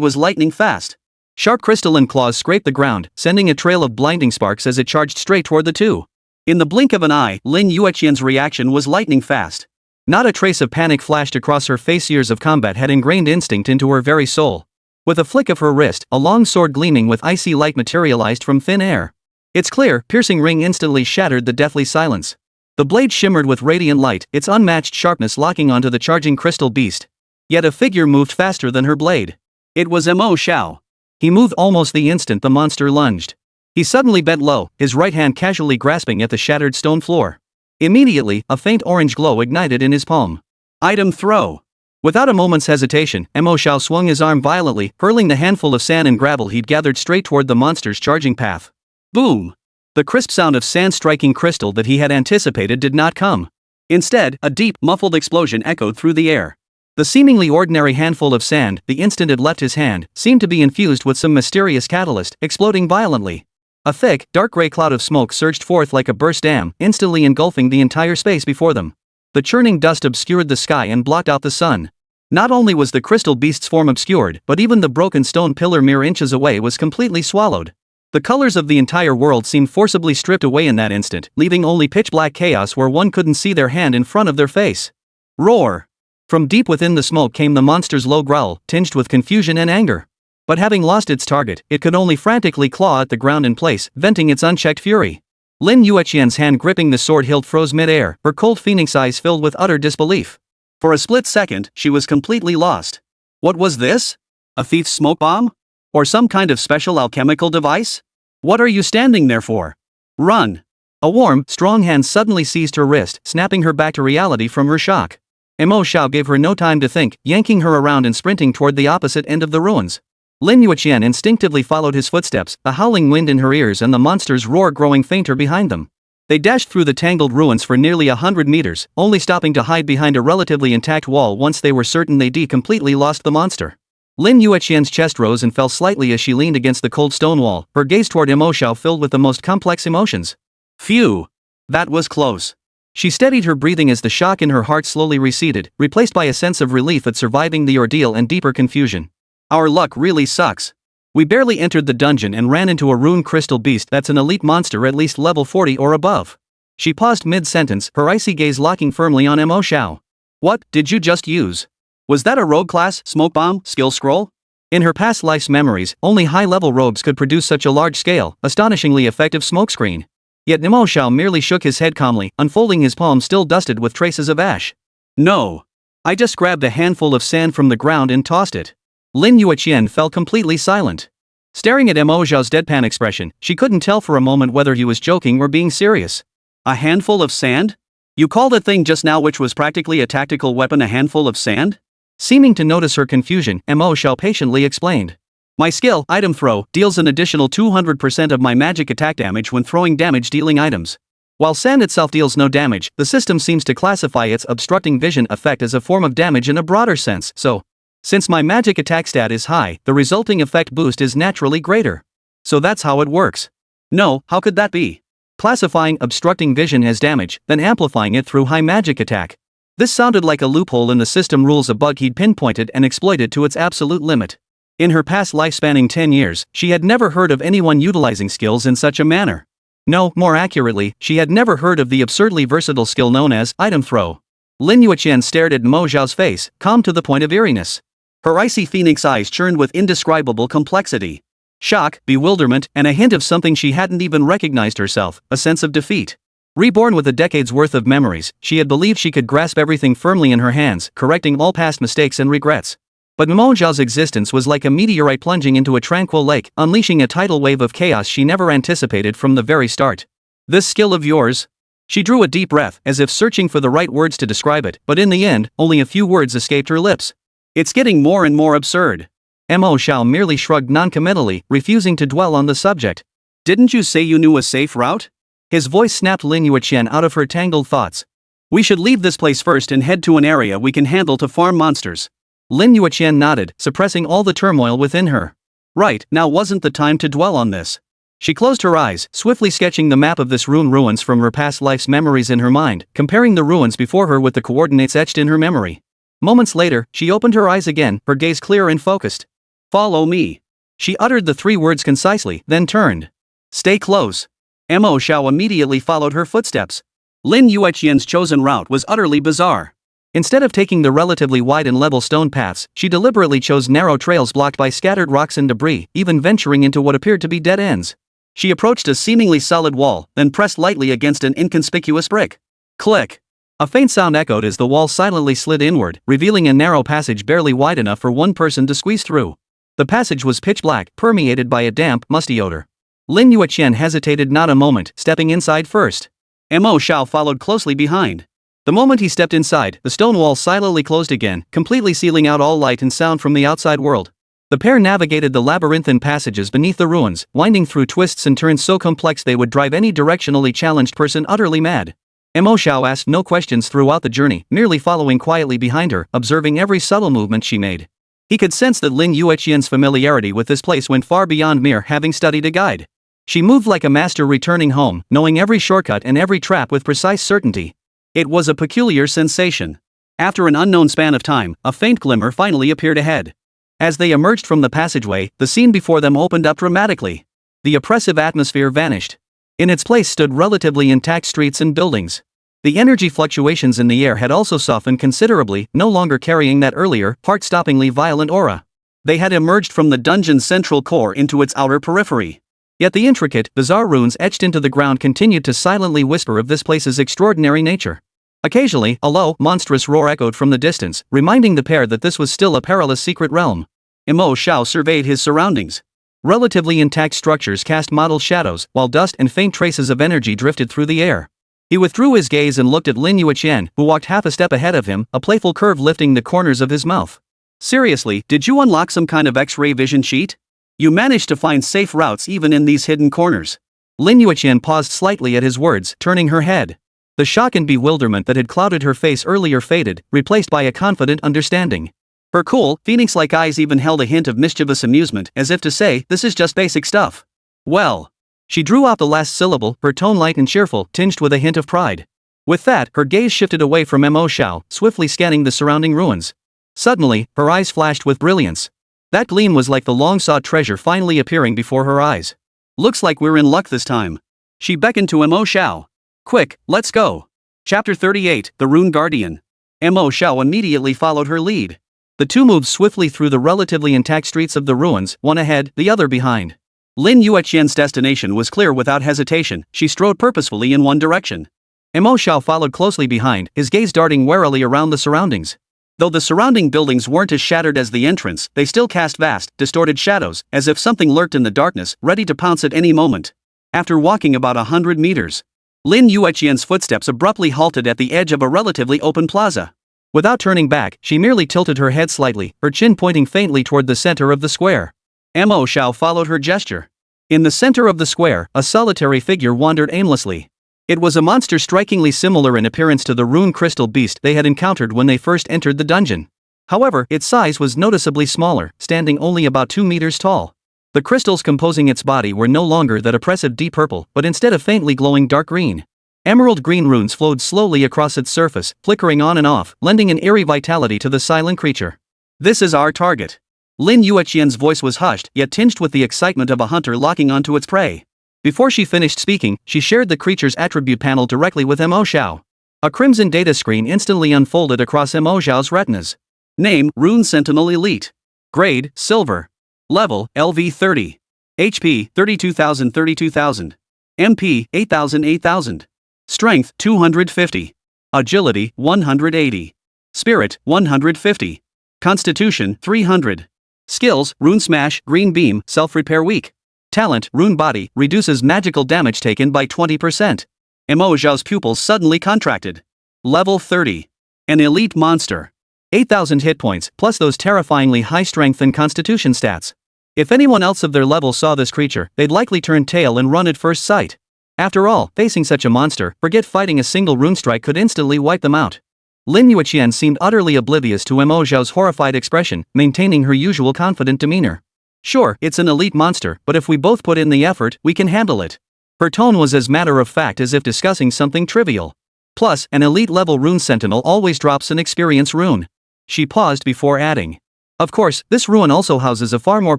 was lightning fast. Sharp crystalline claws scraped the ground, sending a trail of blinding sparks as it charged straight toward the two. In the blink of an eye, Lin Yueqian's reaction was lightning fast. Not a trace of panic flashed across her face. Years of combat had ingrained instinct into her very soul. With a flick of her wrist, a long sword gleaming with icy light materialized from thin air. Its clear, piercing ring instantly shattered the deathly silence. The blade shimmered with radiant light, its unmatched sharpness locking onto the charging crystal beast. Yet a figure moved faster than her blade. It was Mo Xiao. He moved almost the instant the monster lunged. He suddenly bent low, his right hand casually grasping at the shattered stone floor. Immediately, a faint orange glow ignited in his palm. Item throw. Without a moment's hesitation, Mo Xiao swung his arm violently, hurling the handful of sand and gravel he'd gathered straight toward the monster's charging path. Boom! The crisp sound of sand striking crystal that he had anticipated did not come. Instead, a deep, muffled explosion echoed through the air. The seemingly ordinary handful of sand, the instant it left his hand, seemed to be infused with some mysterious catalyst, exploding violently. A thick, dark gray cloud of smoke surged forth like a burst dam, instantly engulfing the entire space before them. The churning dust obscured the sky and blocked out the sun. Not only was the crystal beast's form obscured, but even the broken stone pillar mere inches away was completely swallowed. The colors of the entire world seemed forcibly stripped away in that instant, leaving only pitch-black chaos where one couldn't see their hand in front of their face. Roar! From deep within the smoke came the monster's low growl, tinged with confusion and anger. But having lost its target, it could only frantically claw at the ground in place, venting its unchecked fury. Lin Yueqian's hand gripping the sword hilt froze mid-air, her cold phoenix eyes filled with utter disbelief. For a split second, she was completely lost. What was this? A thief's smoke bomb? Or some kind of special alchemical device? What are you standing there for? Run! A warm, strong hand suddenly seized her wrist, snapping her back to reality from her shock. Mo Xiao gave her no time to think, yanking her around and sprinting toward the opposite end of the ruins. Lin Yueqian instinctively followed his footsteps, a howling wind in her ears and the monster's roar growing fainter behind them. They dashed through the tangled ruins for nearly 100 meters, only stopping to hide behind a relatively intact wall once they were certain they'd completely lost the monster. Lin Yueqian's chest rose and fell slightly as she leaned against the cold stone wall, her gaze toward Mo Xiao filled with the most complex emotions. Phew! That was close. She steadied her breathing as the shock in her heart slowly receded, replaced by a sense of relief at surviving the ordeal and deeper confusion. Our luck really sucks. We barely entered the dungeon and ran into a rune crystal beast that's an elite monster at least level 40 or above. She paused mid-sentence, her icy gaze locking firmly on Mo Xiao. What did you just use? Was that a rogue class, smoke bomb, skill scroll? In her past life's memories, only high-level rogues could produce such a large-scale, astonishingly effective smokescreen. Yet Mo Xiao merely shook his head calmly, unfolding his palm still dusted with traces of ash. No. I just grabbed a handful of sand from the ground and tossed it. Lin Yueqian fell completely silent. Staring at Mo Xiao's deadpan expression, she couldn't tell for a moment whether he was joking or being serious. A handful of sand? You called a thing just now which was practically a tactical weapon a handful of sand? Seeming to notice her confusion, Mo Xiao patiently explained. My skill, Item Throw, deals an additional 200% of my magic attack damage when throwing damage-dealing items. While sand itself deals no damage, the system seems to classify its obstructing vision effect as a form of damage in a broader sense, so since my magic attack stat is high, the resulting effect boost is naturally greater. So that's how it works. No, how could that be? Classifying obstructing vision as damage, then amplifying it through high magic attack. This sounded like a loophole in the system rules, a bug he'd pinpointed and exploited to its absolute limit. In her past life spanning 10 years, she had never heard of anyone utilizing skills in such a manner. No, more accurately, she had never heard of the absurdly versatile skill known as Item Throw. Lin Yueqian stared at Mo Xiao's face, calm to the point of eeriness. Her icy phoenix eyes churned with indescribable complexity. Shock, bewilderment, and a hint of something she hadn't even recognized herself, a sense of defeat. Reborn with a decade's worth of memories, she had believed she could grasp everything firmly in her hands, correcting all past mistakes and regrets. But Mo Xiao's existence was like a meteorite plunging into a tranquil lake, unleashing a tidal wave of chaos she never anticipated from the very start. This skill of yours? She drew a deep breath, as if searching for the right words to describe it, but in the end, only a few words escaped her lips. It's getting more and more absurd. Mo Xiao merely shrugged noncommittally, refusing to dwell on the subject. Didn't you say you knew a safe route? His voice snapped Lin Yueqian out of her tangled thoughts. We should leave this place first and head to an area we can handle to farm monsters. Lin Yueqian nodded, suppressing all the turmoil within her. Right, now wasn't the time to dwell on this. She closed her eyes, swiftly sketching the map of this ruins from her past life's memories in her mind, comparing the ruins before her with the coordinates etched in her memory. Moments later, she opened her eyes again, her gaze clear and focused. Follow me. She uttered the 3 words concisely, then turned. Stay close. Mo Xiao immediately followed her footsteps. Lin Yueqian's chosen route was utterly bizarre. Instead of taking the relatively wide and level stone paths, she deliberately chose narrow trails blocked by scattered rocks and debris, even venturing into what appeared to be dead ends. She approached a seemingly solid wall, then pressed lightly against an inconspicuous brick. Click. A faint sound echoed as the wall silently slid inward, revealing a narrow passage barely wide enough for one person to squeeze through. The passage was pitch black, permeated by a damp, musty odor. Lin Yueqian hesitated not a moment, stepping inside first. Mo Xiao followed closely behind. The moment he stepped inside, the stone wall silently closed again, completely sealing out all light and sound from the outside world. The pair navigated the labyrinthine passages beneath the ruins, winding through twists and turns so complex they would drive any directionally challenged person utterly mad. Mo Xiao asked no questions throughout the journey, merely following quietly behind her, observing every subtle movement she made. He could sense that Lin Yueqian's familiarity with this place went far beyond mere having studied a guide. She moved like a master returning home, knowing every shortcut and every trap with precise certainty. It was a peculiar sensation. After an unknown span of time, a faint glimmer finally appeared ahead. As they emerged from the passageway, the scene before them opened up dramatically. The oppressive atmosphere vanished. In its place stood relatively intact streets and buildings. The energy fluctuations in the air had also softened considerably, no longer carrying that earlier, heart-stoppingly violent aura. They had emerged from the dungeon's central core into its outer periphery. Yet the intricate, bizarre runes etched into the ground continued to silently whisper of this place's extraordinary nature. Occasionally, a low, monstrous roar echoed from the distance, reminding the pair that this was still a perilous secret realm. Mo Xiao surveyed his surroundings. Relatively intact structures cast mottled shadows, while dust and faint traces of energy drifted through the air. He withdrew his gaze and looked at Lin Yueqian, who walked half a step ahead of him, a playful curve lifting the corners of his mouth. Seriously, did you unlock some kind of X-ray vision sheet? You managed to find safe routes even in these hidden corners. Lin Yueqian paused slightly at his words, turning her head. The shock and bewilderment that had clouded her face earlier faded, replaced by a confident understanding. Her cool, phoenix-like eyes even held a hint of mischievous amusement, as if to say, this is just basic stuff. Well. She drew out the last syllable, her tone light and cheerful, tinged with a hint of pride. With that, her gaze shifted away from Mo Xiao, swiftly scanning the surrounding ruins. Suddenly, her eyes flashed with brilliance. That gleam was like the long-sought treasure finally appearing before her eyes. Looks like we're in luck this time. She beckoned to Mo Xiao. Quick, let's go. Chapter 38, The Rune Guardian. Mo Xiao immediately followed her lead. The two moved swiftly through the relatively intact streets of the ruins, one ahead, the other behind. Lin Yueqian's destination was clear without hesitation. She strode purposefully in one direction. Mo Xiao followed closely behind, his gaze darting warily around the surroundings. Though the surrounding buildings weren't as shattered as the entrance, they still cast vast, distorted shadows, as if something lurked in the darkness, ready to pounce at any moment. After walking about 100 meters, Lin Yueqian's footsteps abruptly halted at the edge of a relatively open plaza. Without turning back, she merely tilted her head slightly, her chin pointing faintly toward the center of the square. Mo Xiao followed her gesture. In the center of the square, a solitary figure wandered aimlessly. It was a monster strikingly similar in appearance to the rune crystal beast they had encountered when they first entered the dungeon. However, its size was noticeably smaller, standing only about 2 meters tall. The crystals composing its body were no longer that oppressive deep purple, but instead a faintly glowing dark green. Emerald green runes flowed slowly across its surface, flickering on and off, lending an eerie vitality to the silent creature. This is our target. Lin Yueqian's voice was hushed, yet tinged with the excitement of a hunter locking onto its prey. Before she finished speaking, she shared the creature's attribute panel directly with Mo Xiao. A crimson data screen instantly unfolded across Mo Xiao's retinas. Name, Rune Sentinel Elite. Grade, Silver. Level, LV 30. HP, 32,000. MP, 8,000. Strength, 250. Agility, 180. Spirit, 150. Constitution, 300. Skills, Rune Smash, Green Beam, Self-Repair Weak. Talent, Rune Body, reduces magical damage taken by 20%. Mo Xiao's pupils suddenly contracted. Level 30. An elite monster. 8,000 hit points, plus those terrifyingly high strength and constitution stats. If anyone else of their level saw this creature, they'd likely turn tail and run at first sight. After all, facing such a monster, forget fighting a single rune strike could instantly wipe them out. Lin Yueqian seemed utterly oblivious to Mo Xiao's horrified expression, maintaining her usual confident demeanor. Sure, it's an elite monster, but if we both put in the effort, we can handle it. Her tone was as matter-of-fact as if discussing something trivial. Plus, an elite-level rune sentinel always drops an experience rune. She paused before adding. Of course, this rune also houses a far more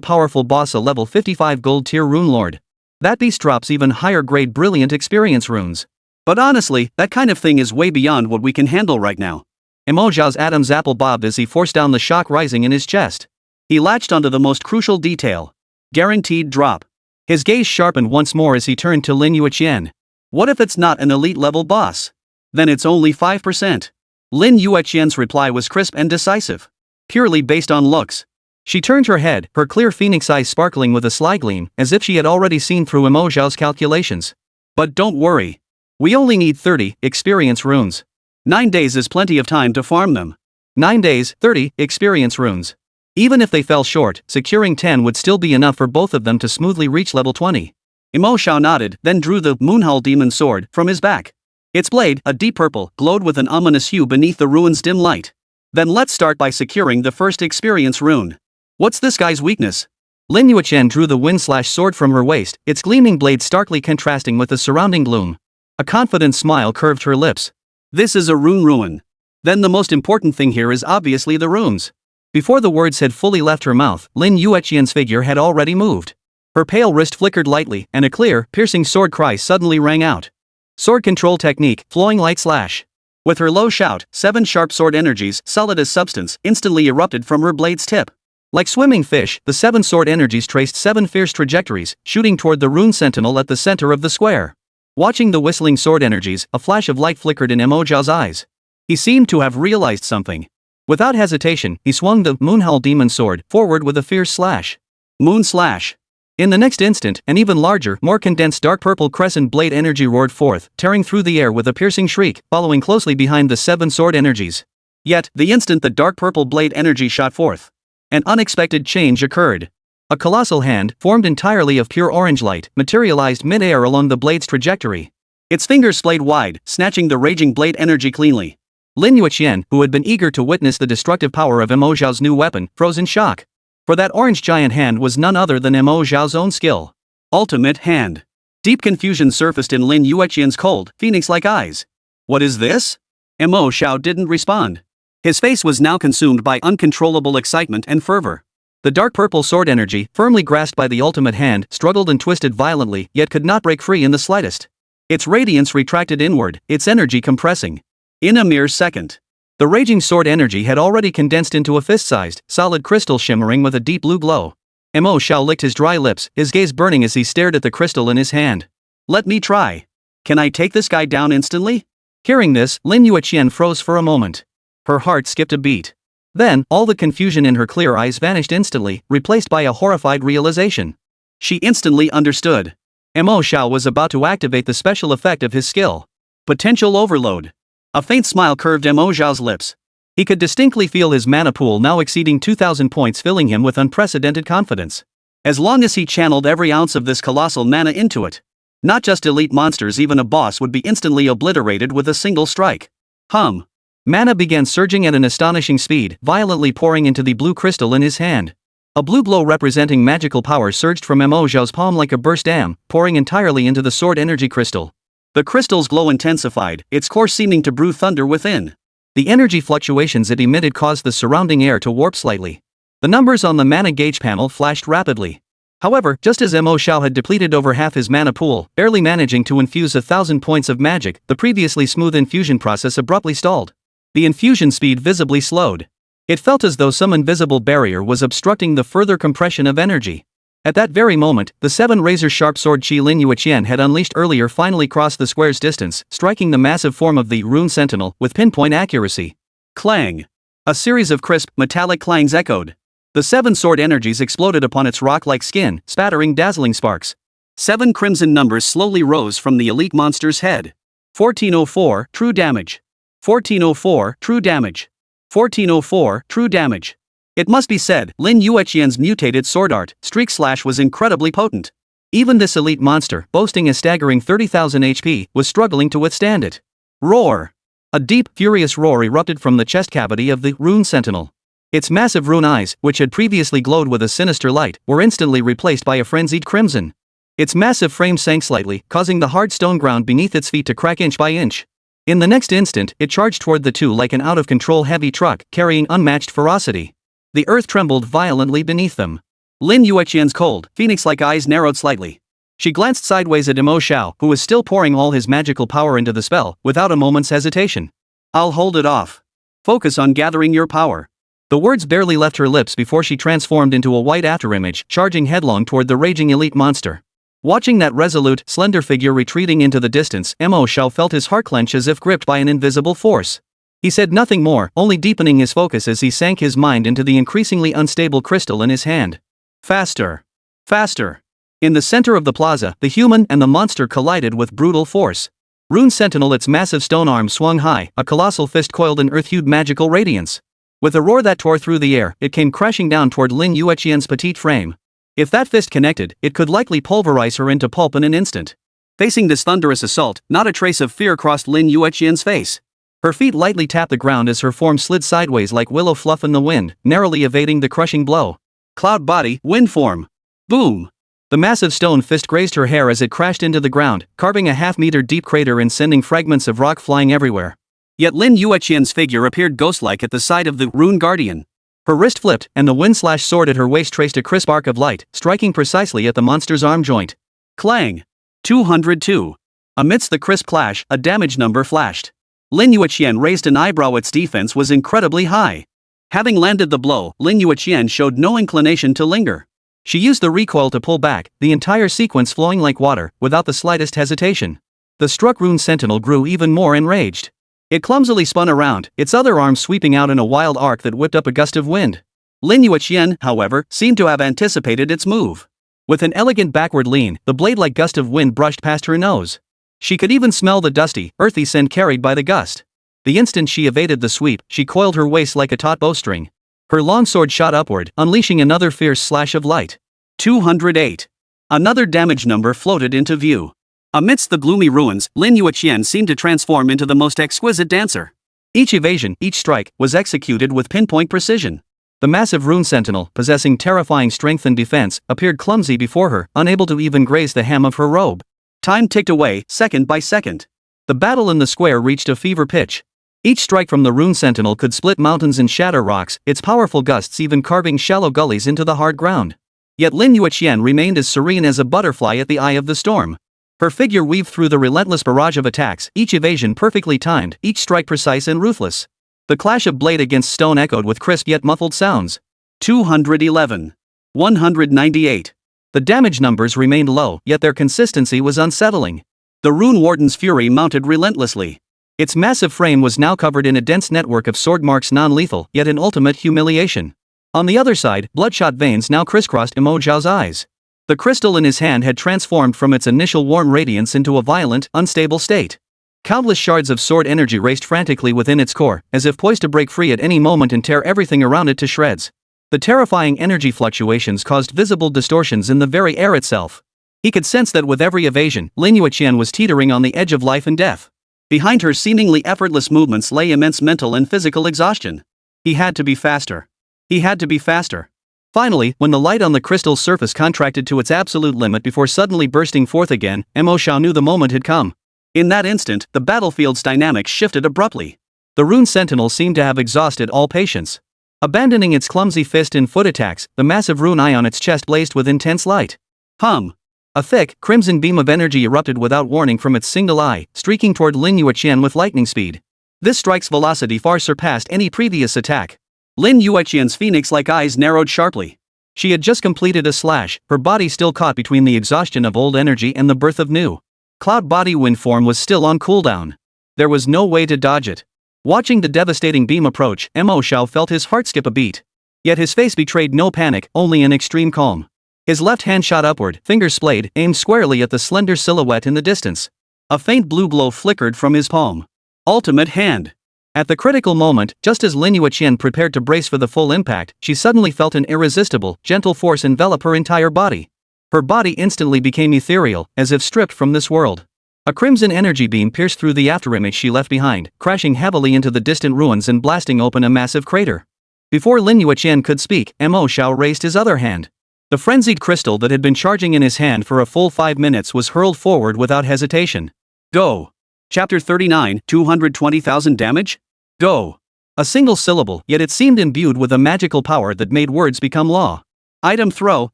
powerful boss, a level 55 gold tier rune lord. That beast drops even higher grade brilliant experience runes. But honestly, that kind of thing is way beyond what we can handle right now. Mo Xiao's Adam's apple bobbed as he forced down the shock rising in his chest. He latched onto the most crucial detail. Guaranteed drop. His gaze sharpened once more as he turned to Lin Yueqian. What if it's not an elite level boss? Then it's only 5%. Lin Yueqian's reply was crisp and decisive. Purely based on looks. She turned her head, her clear phoenix eyes sparkling with a sly gleam, as if she had already seen through Mo Xiao's calculations. But don't worry. We only need 30 experience runes. 9 days is plenty of time to farm them. 9 days, 30 experience runes. Even if they fell short, securing 10 would still be enough for both of them to smoothly reach level 20. Mo Xiao nodded, then drew the Moonhull Demon Sword from his back. Its blade, a deep purple, glowed with an ominous hue beneath the ruin's dim light. Then let's start by securing the first experience rune. What's this guy's weakness? Lin Yueqian drew the wind-slash sword from her waist, its gleaming blade starkly contrasting with the surrounding gloom. A confident smile curved her lips. This is a rune ruin. Then the most important thing here is obviously the runes. Before the words had fully left her mouth, Lin Yueqian's figure had already moved. Her pale wrist flickered lightly, and a clear, piercing sword cry suddenly rang out. Sword control technique, flowing light slash. With her low shout, 7 sharp sword energies, solid as substance, instantly erupted from her blade's tip. Like swimming fish, the 7 sword energies traced 7 fierce trajectories, shooting toward the rune sentinel at the center of the square. Watching the whistling sword energies, a flash of light flickered in Mo Xiao's eyes. He seemed to have realized something. Without hesitation, he swung the Moonhull Demon Sword forward with a fierce slash. Moon slash. In the next instant, an even larger, more condensed dark purple crescent blade energy roared forth, tearing through the air with a piercing shriek, following closely behind the 7 sword energies. Yet, the instant the dark purple blade energy shot forth, an unexpected change occurred. A colossal hand, formed entirely of pure orange light, materialized mid-air along the blade's trajectory. Its fingers splayed wide, snatching the raging blade energy cleanly. Lin Yueqian, who had been eager to witness the destructive power of Mo Xiao's new weapon, froze in shock. For that orange giant hand was none other than Mo Xiao's own skill. Ultimate hand. Deep confusion surfaced in Lin Yueqian's cold, phoenix-like eyes. What is this? Mo Xiao didn't respond. His face was now consumed by uncontrollable excitement and fervor. The dark purple sword energy, firmly grasped by the ultimate hand, struggled and twisted violently, yet could not break free in the slightest. Its radiance retracted inward, its energy compressing. In a mere second. The raging sword energy had already condensed into a fist-sized, solid crystal shimmering with a deep blue glow. Mo Xiao licked his dry lips, his gaze burning as he stared at the crystal in his hand. Let me try. Can I take this guy down instantly? Hearing this, Lin Yueqian froze for a moment. Her heart skipped a beat. Then, all the confusion in her clear eyes vanished instantly, replaced by a horrified realization. She instantly understood. Mo Xiao was about to activate the special effect of his skill. Potential overload. A faint smile curved Mo Xiao's lips. He could distinctly feel his mana pool now exceeding 2,000 points, filling him with unprecedented confidence. As long as he channeled every ounce of this colossal mana into it. Not just elite monsters, even a boss would be instantly obliterated with a single strike. Mana began surging at an astonishing speed, violently pouring into the blue crystal in his hand. A blue glow representing magical power surged from Mo Xiao's palm like a burst dam, pouring entirely into the sword energy crystal. The crystal's glow intensified, its core seeming to brew thunder within. The energy fluctuations it emitted caused the surrounding air to warp slightly. The numbers on the mana gauge panel flashed rapidly. However, just as Mo Xiao had depleted over half his mana pool, barely managing to infuse 1,000 points of magic, the previously smooth infusion process abruptly stalled. The infusion speed visibly slowed. It felt as though some invisible barrier was obstructing the further compression of energy. At that very moment, the 7 razor-sharp sword Qi Lin Yueqian had unleashed earlier finally crossed the square's distance, striking the massive form of the rune sentinel with pinpoint accuracy. Clang! A series of crisp, metallic clangs echoed. The 7 sword energies exploded upon its rock-like skin, spattering dazzling sparks. 7 crimson numbers slowly rose from the elite monster's head. 1404, true damage. 1404, true damage. 1404, true damage. It must be said, Lin Yueqian's mutated sword art, Streak Slash, was incredibly potent. Even this elite monster, boasting a staggering 30,000 HP, was struggling to withstand it. Roar! A deep, furious roar erupted from the chest cavity of the rune sentinel. Its massive rune eyes, which had previously glowed with a sinister light, were instantly replaced by a frenzied crimson. Its massive frame sank slightly, causing the hard stone ground beneath its feet to crack inch by inch. In the next instant, it charged toward the two like an out-of-control heavy truck, carrying unmatched ferocity. The earth trembled violently beneath them. Lin Yueqian's cold, phoenix-like eyes narrowed slightly. She glanced sideways at Mo Xiao, who was still pouring all his magical power into the spell, without a moment's hesitation. "I'll hold it off. Focus on gathering your power." The words barely left her lips before she transformed into a white afterimage, charging headlong toward the raging elite monster. Watching that resolute, slender figure retreating into the distance, Mo Xiao felt his heart clench as if gripped by an invisible force. He said nothing more, only deepening his focus as he sank his mind into the increasingly unstable crystal in his hand. Faster! Faster! In the center of the plaza, the human and the monster collided with brutal force. Rune Sentinel, its massive stone arm swung high, a colossal fist coiled in earth-hued magical radiance. With a roar that tore through the air, it came crashing down toward Lin Yueqian's petite frame. If that fist connected, it could likely pulverize her into pulp in an instant. Facing this thunderous assault, not a trace of fear crossed Lin Yueqian's face. Her feet lightly tapped the ground as her form slid sideways like willow fluff in the wind, narrowly evading the crushing blow. Cloud body, wind form. Boom! The massive stone fist grazed her hair as it crashed into the ground, carving a half-meter deep crater and sending fragments of rock flying everywhere. Yet Lin Yueqian's figure appeared ghost-like at the side of the rune guardian. Her wrist flipped, and the wind-slash sword at her waist traced a crisp arc of light, striking precisely at the monster's arm joint. Clang! 202. Amidst the crisp clash, a damage number flashed. Lin Yueqian raised an eyebrow. Its defense was incredibly high. Having landed the blow, Lin Yueqian showed no inclination to linger. She used the recoil to pull back, the entire sequence flowing like water, without the slightest hesitation. The struck rune sentinel grew even more enraged. It clumsily spun around, its other arm sweeping out in a wild arc that whipped up a gust of wind. Lin Yueqian, however, seemed to have anticipated its move. With an elegant backward lean, the blade-like gust of wind brushed past her nose. She could even smell the dusty, earthy scent carried by the gust. The instant she evaded the sweep, she coiled her waist like a taut bowstring. Her long sword shot upward, unleashing another fierce slash of light. 208. Another damage number floated into view. Amidst the gloomy ruins, Lin Yueqian seemed to transform into the most exquisite dancer. Each evasion, each strike, was executed with pinpoint precision. The massive rune sentinel, possessing terrifying strength and defense, appeared clumsy before her, unable to even graze the hem of her robe. Time ticked away, second by second. The battle in the square reached a fever pitch. Each strike from the rune sentinel could split mountains and shatter rocks, its powerful gusts even carving shallow gullies into the hard ground. Yet Lin Yueqian remained as serene as a butterfly at the eye of the storm. Her figure weaved through the relentless barrage of attacks, each evasion perfectly timed, each strike precise and ruthless. The clash of blade against stone echoed with crisp yet muffled sounds. 211. 198. The damage numbers remained low, yet their consistency was unsettling. The Rune Warden's fury mounted relentlessly. Its massive frame was now covered in a dense network of sword marks, non-lethal, yet in ultimate humiliation. On the other side, bloodshot veins now crisscrossed Mo Xiao's eyes. The crystal in his hand had transformed from its initial warm radiance into a violent, unstable state. Countless shards of sword energy raced frantically within its core, as if poised to break free at any moment and tear everything around it to shreds. The terrifying energy fluctuations caused visible distortions in the very air itself. He could sense that with every evasion, Lin Yueqian was teetering on the edge of life and death. Behind her seemingly effortless movements lay immense mental and physical exhaustion. He had to be faster. He had to be faster. Finally, when the light on the crystal's surface contracted to its absolute limit before suddenly bursting forth again, Mo Xiao knew the moment had come. In that instant, the battlefield's dynamics shifted abruptly. The rune sentinel seemed to have exhausted all patience. Abandoning its clumsy fist and foot attacks, the massive rune eye on its chest blazed with intense light. Hum! A thick, crimson beam of energy erupted without warning from its single eye, streaking toward Lin Yueqian with lightning speed. This strike's velocity far surpassed any previous attack. Lin Yueqian's phoenix-like eyes narrowed sharply. She had just completed a slash, her body still caught between the exhaustion of old energy and the birth of new. Cloud body wind form was still on cooldown. There was no way to dodge it. Watching the devastating beam approach, Mo Xiao felt his heart skip a beat. Yet his face betrayed no panic, only an extreme calm. His left hand shot upward, fingers splayed, aimed squarely at the slender silhouette in the distance. A faint blue glow flickered from his palm. Ultimate hand. At the critical moment, just as Lin Yueqian prepared to brace for the full impact, she suddenly felt an irresistible, gentle force envelop her entire body. Her body instantly became ethereal, as if stripped from this world. A crimson energy beam pierced through the afterimage she left behind, crashing heavily into the distant ruins and blasting open a massive crater. Before Lin Yueqian could speak, Mo Xiao raised his other hand. The frenzied crystal that had been charging in his hand for a full 5 minutes was hurled forward without hesitation. Go! Chapter 39, 220,000 damage? Go! A single syllable, yet it seemed imbued with a magical power that made words become law. Item throw,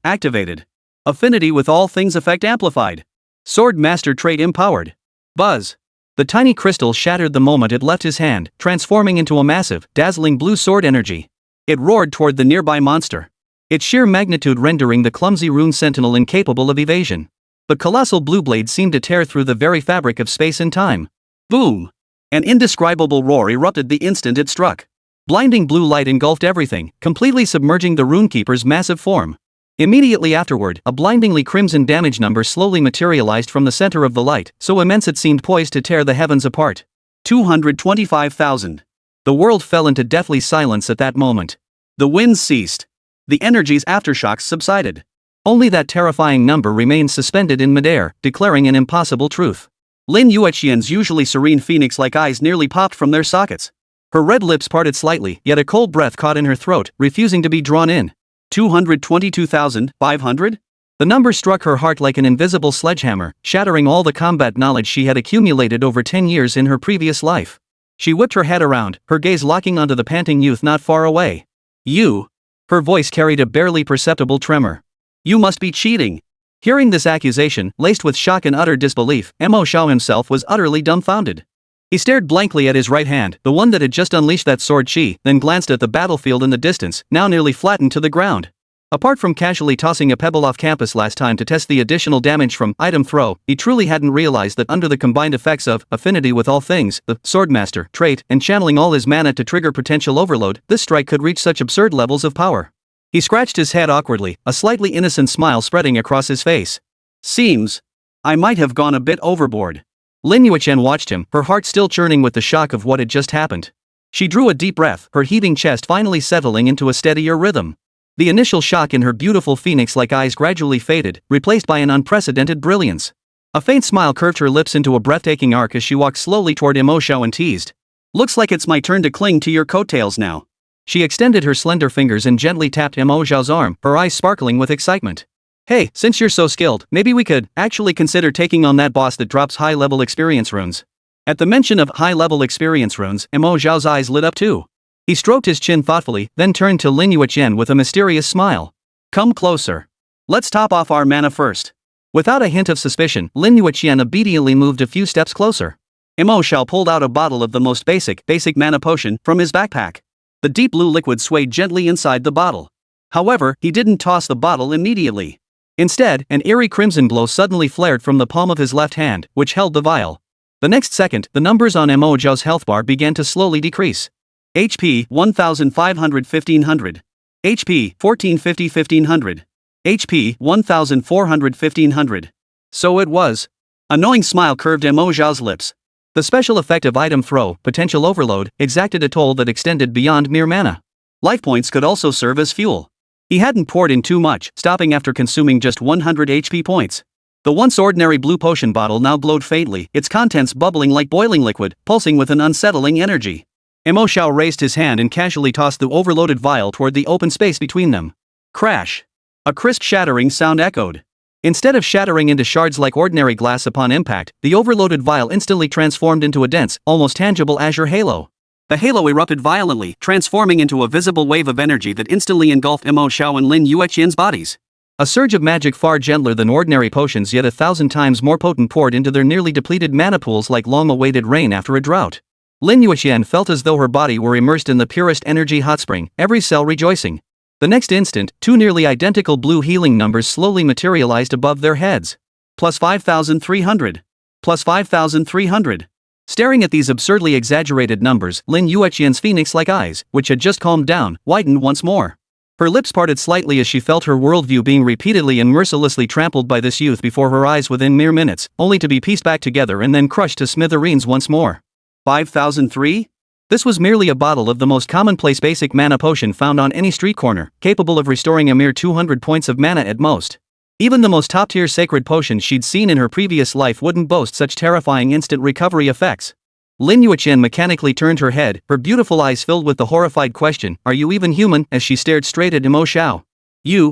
activated. Affinity with all things effect amplified. Sword master trait empowered. Buzz. The tiny crystal shattered the moment it left his hand, transforming into a massive, dazzling blue sword energy. It roared toward the nearby monster. Its sheer magnitude rendering the clumsy rune sentinel incapable of evasion. The colossal blue blade seemed to tear through the very fabric of space and time. Boom! An indescribable roar erupted the instant it struck. Blinding blue light engulfed everything, completely submerging the runekeeper's massive form. Immediately afterward, a blindingly crimson damage number slowly materialized from the center of the light, so immense it seemed poised to tear the heavens apart. 225,000. The world fell into deathly silence at that moment. The winds ceased. The energy's aftershocks subsided. Only that terrifying number remained suspended in midair, declaring an impossible truth. Lin Yueqian's usually serene phoenix-like eyes nearly popped from their sockets. Her red lips parted slightly, yet a cold breath caught in her throat, refusing to be drawn in. 222,500? The number struck her heart like an invisible sledgehammer, shattering all the combat knowledge she had accumulated over 10 years in her previous life. She whipped her head around, her gaze locking onto the panting youth not far away. You? Her voice carried a barely perceptible tremor. You must be cheating. Hearing this accusation, laced with shock and utter disbelief, Mo Xiao himself was utterly dumbfounded. He stared blankly at his right hand, the one that had just unleashed that sword chi, then glanced at the battlefield in the distance, now nearly flattened to the ground. Apart from casually tossing a pebble off campus last time to test the additional damage from item throw, he truly hadn't realized that under the combined effects of affinity with all things, the swordmaster trait, and channeling all his mana to trigger potential overload, this strike could reach such absurd levels of power. He scratched his head awkwardly, a slightly innocent smile spreading across his face. Seems I might have gone a bit overboard. Lin Yueqian watched him, her heart still churning with the shock of what had just happened. She drew a deep breath, her heaving chest finally settling into a steadier rhythm. The initial shock in her beautiful phoenix-like eyes gradually faded, replaced by an unprecedented brilliance. A faint smile curved her lips into a breathtaking arc as she walked slowly toward Mo Xiao and teased. Looks like it's my turn to cling to your coattails now. She extended her slender fingers and gently tapped Mo Xiao's arm, her eyes sparkling with excitement. Hey, since you're so skilled, maybe we could actually consider taking on that boss that drops high-level experience runes. At the mention of high-level experience runes, Mo Xiao's eyes lit up too. He stroked his chin thoughtfully, then turned to Lin Yueqian with a mysterious smile. Come closer. Let's top off our mana first. Without a hint of suspicion, Lin Yueqian obediently moved a few steps closer. Mo Xiao pulled out a bottle of the most basic mana potion from his backpack. The deep blue liquid swayed gently inside the bottle. However, he didn't toss the bottle immediately. Instead, an eerie crimson glow suddenly flared from the palm of his left hand, which held the vial. The next second, the numbers on Mo Xiao's health bar began to slowly decrease. HP 1500 1500. HP 1450 1500. HP 1400 1500. So it was. A knowing smile curved Mo Xiao's lips. The special effect of item throw, potential overload, exacted a toll that extended beyond mere mana. Life points could also serve as fuel. He hadn't poured in too much, stopping after consuming just 100 HP points. The once ordinary blue potion bottle now glowed faintly, its contents bubbling like boiling liquid, pulsing with an unsettling energy. Mo Xiao raised his hand and casually tossed the overloaded vial toward the open space between them. Crash! A crisp shattering sound echoed. Instead of shattering into shards like ordinary glass upon impact, the overloaded vial instantly transformed into a dense, almost tangible azure halo. The halo erupted violently, transforming into a visible wave of energy that instantly engulfed Mo Xiao and Lin Yueqian's bodies. A surge of magic far gentler than ordinary potions, yet 1,000 times more potent, poured into their nearly depleted mana pools like long-awaited rain after a drought. Lin Yueqian felt as though her body were immersed in the purest energy hot spring, every cell rejoicing. The next instant, two nearly identical blue healing numbers slowly materialized above their heads. Plus 5,300. Plus 5,300. Staring at these absurdly exaggerated numbers, Lin Yueqian's phoenix-like eyes, which had just calmed down, widened once more. Her lips parted slightly as she felt her worldview being repeatedly and mercilessly trampled by this youth before her eyes within mere minutes, only to be pieced back together and then crushed to smithereens once more. 5,003? This was merely a bottle of the most commonplace basic mana potion found on any street corner, capable of restoring a mere 200 points of mana at most. Even the most top-tier sacred potions she'd seen in her previous life wouldn't boast such terrifying instant recovery effects. Lin Yueqian mechanically turned her head, her beautiful eyes filled with the horrified question, "Are you even human?" as she stared straight at Mo Xiao.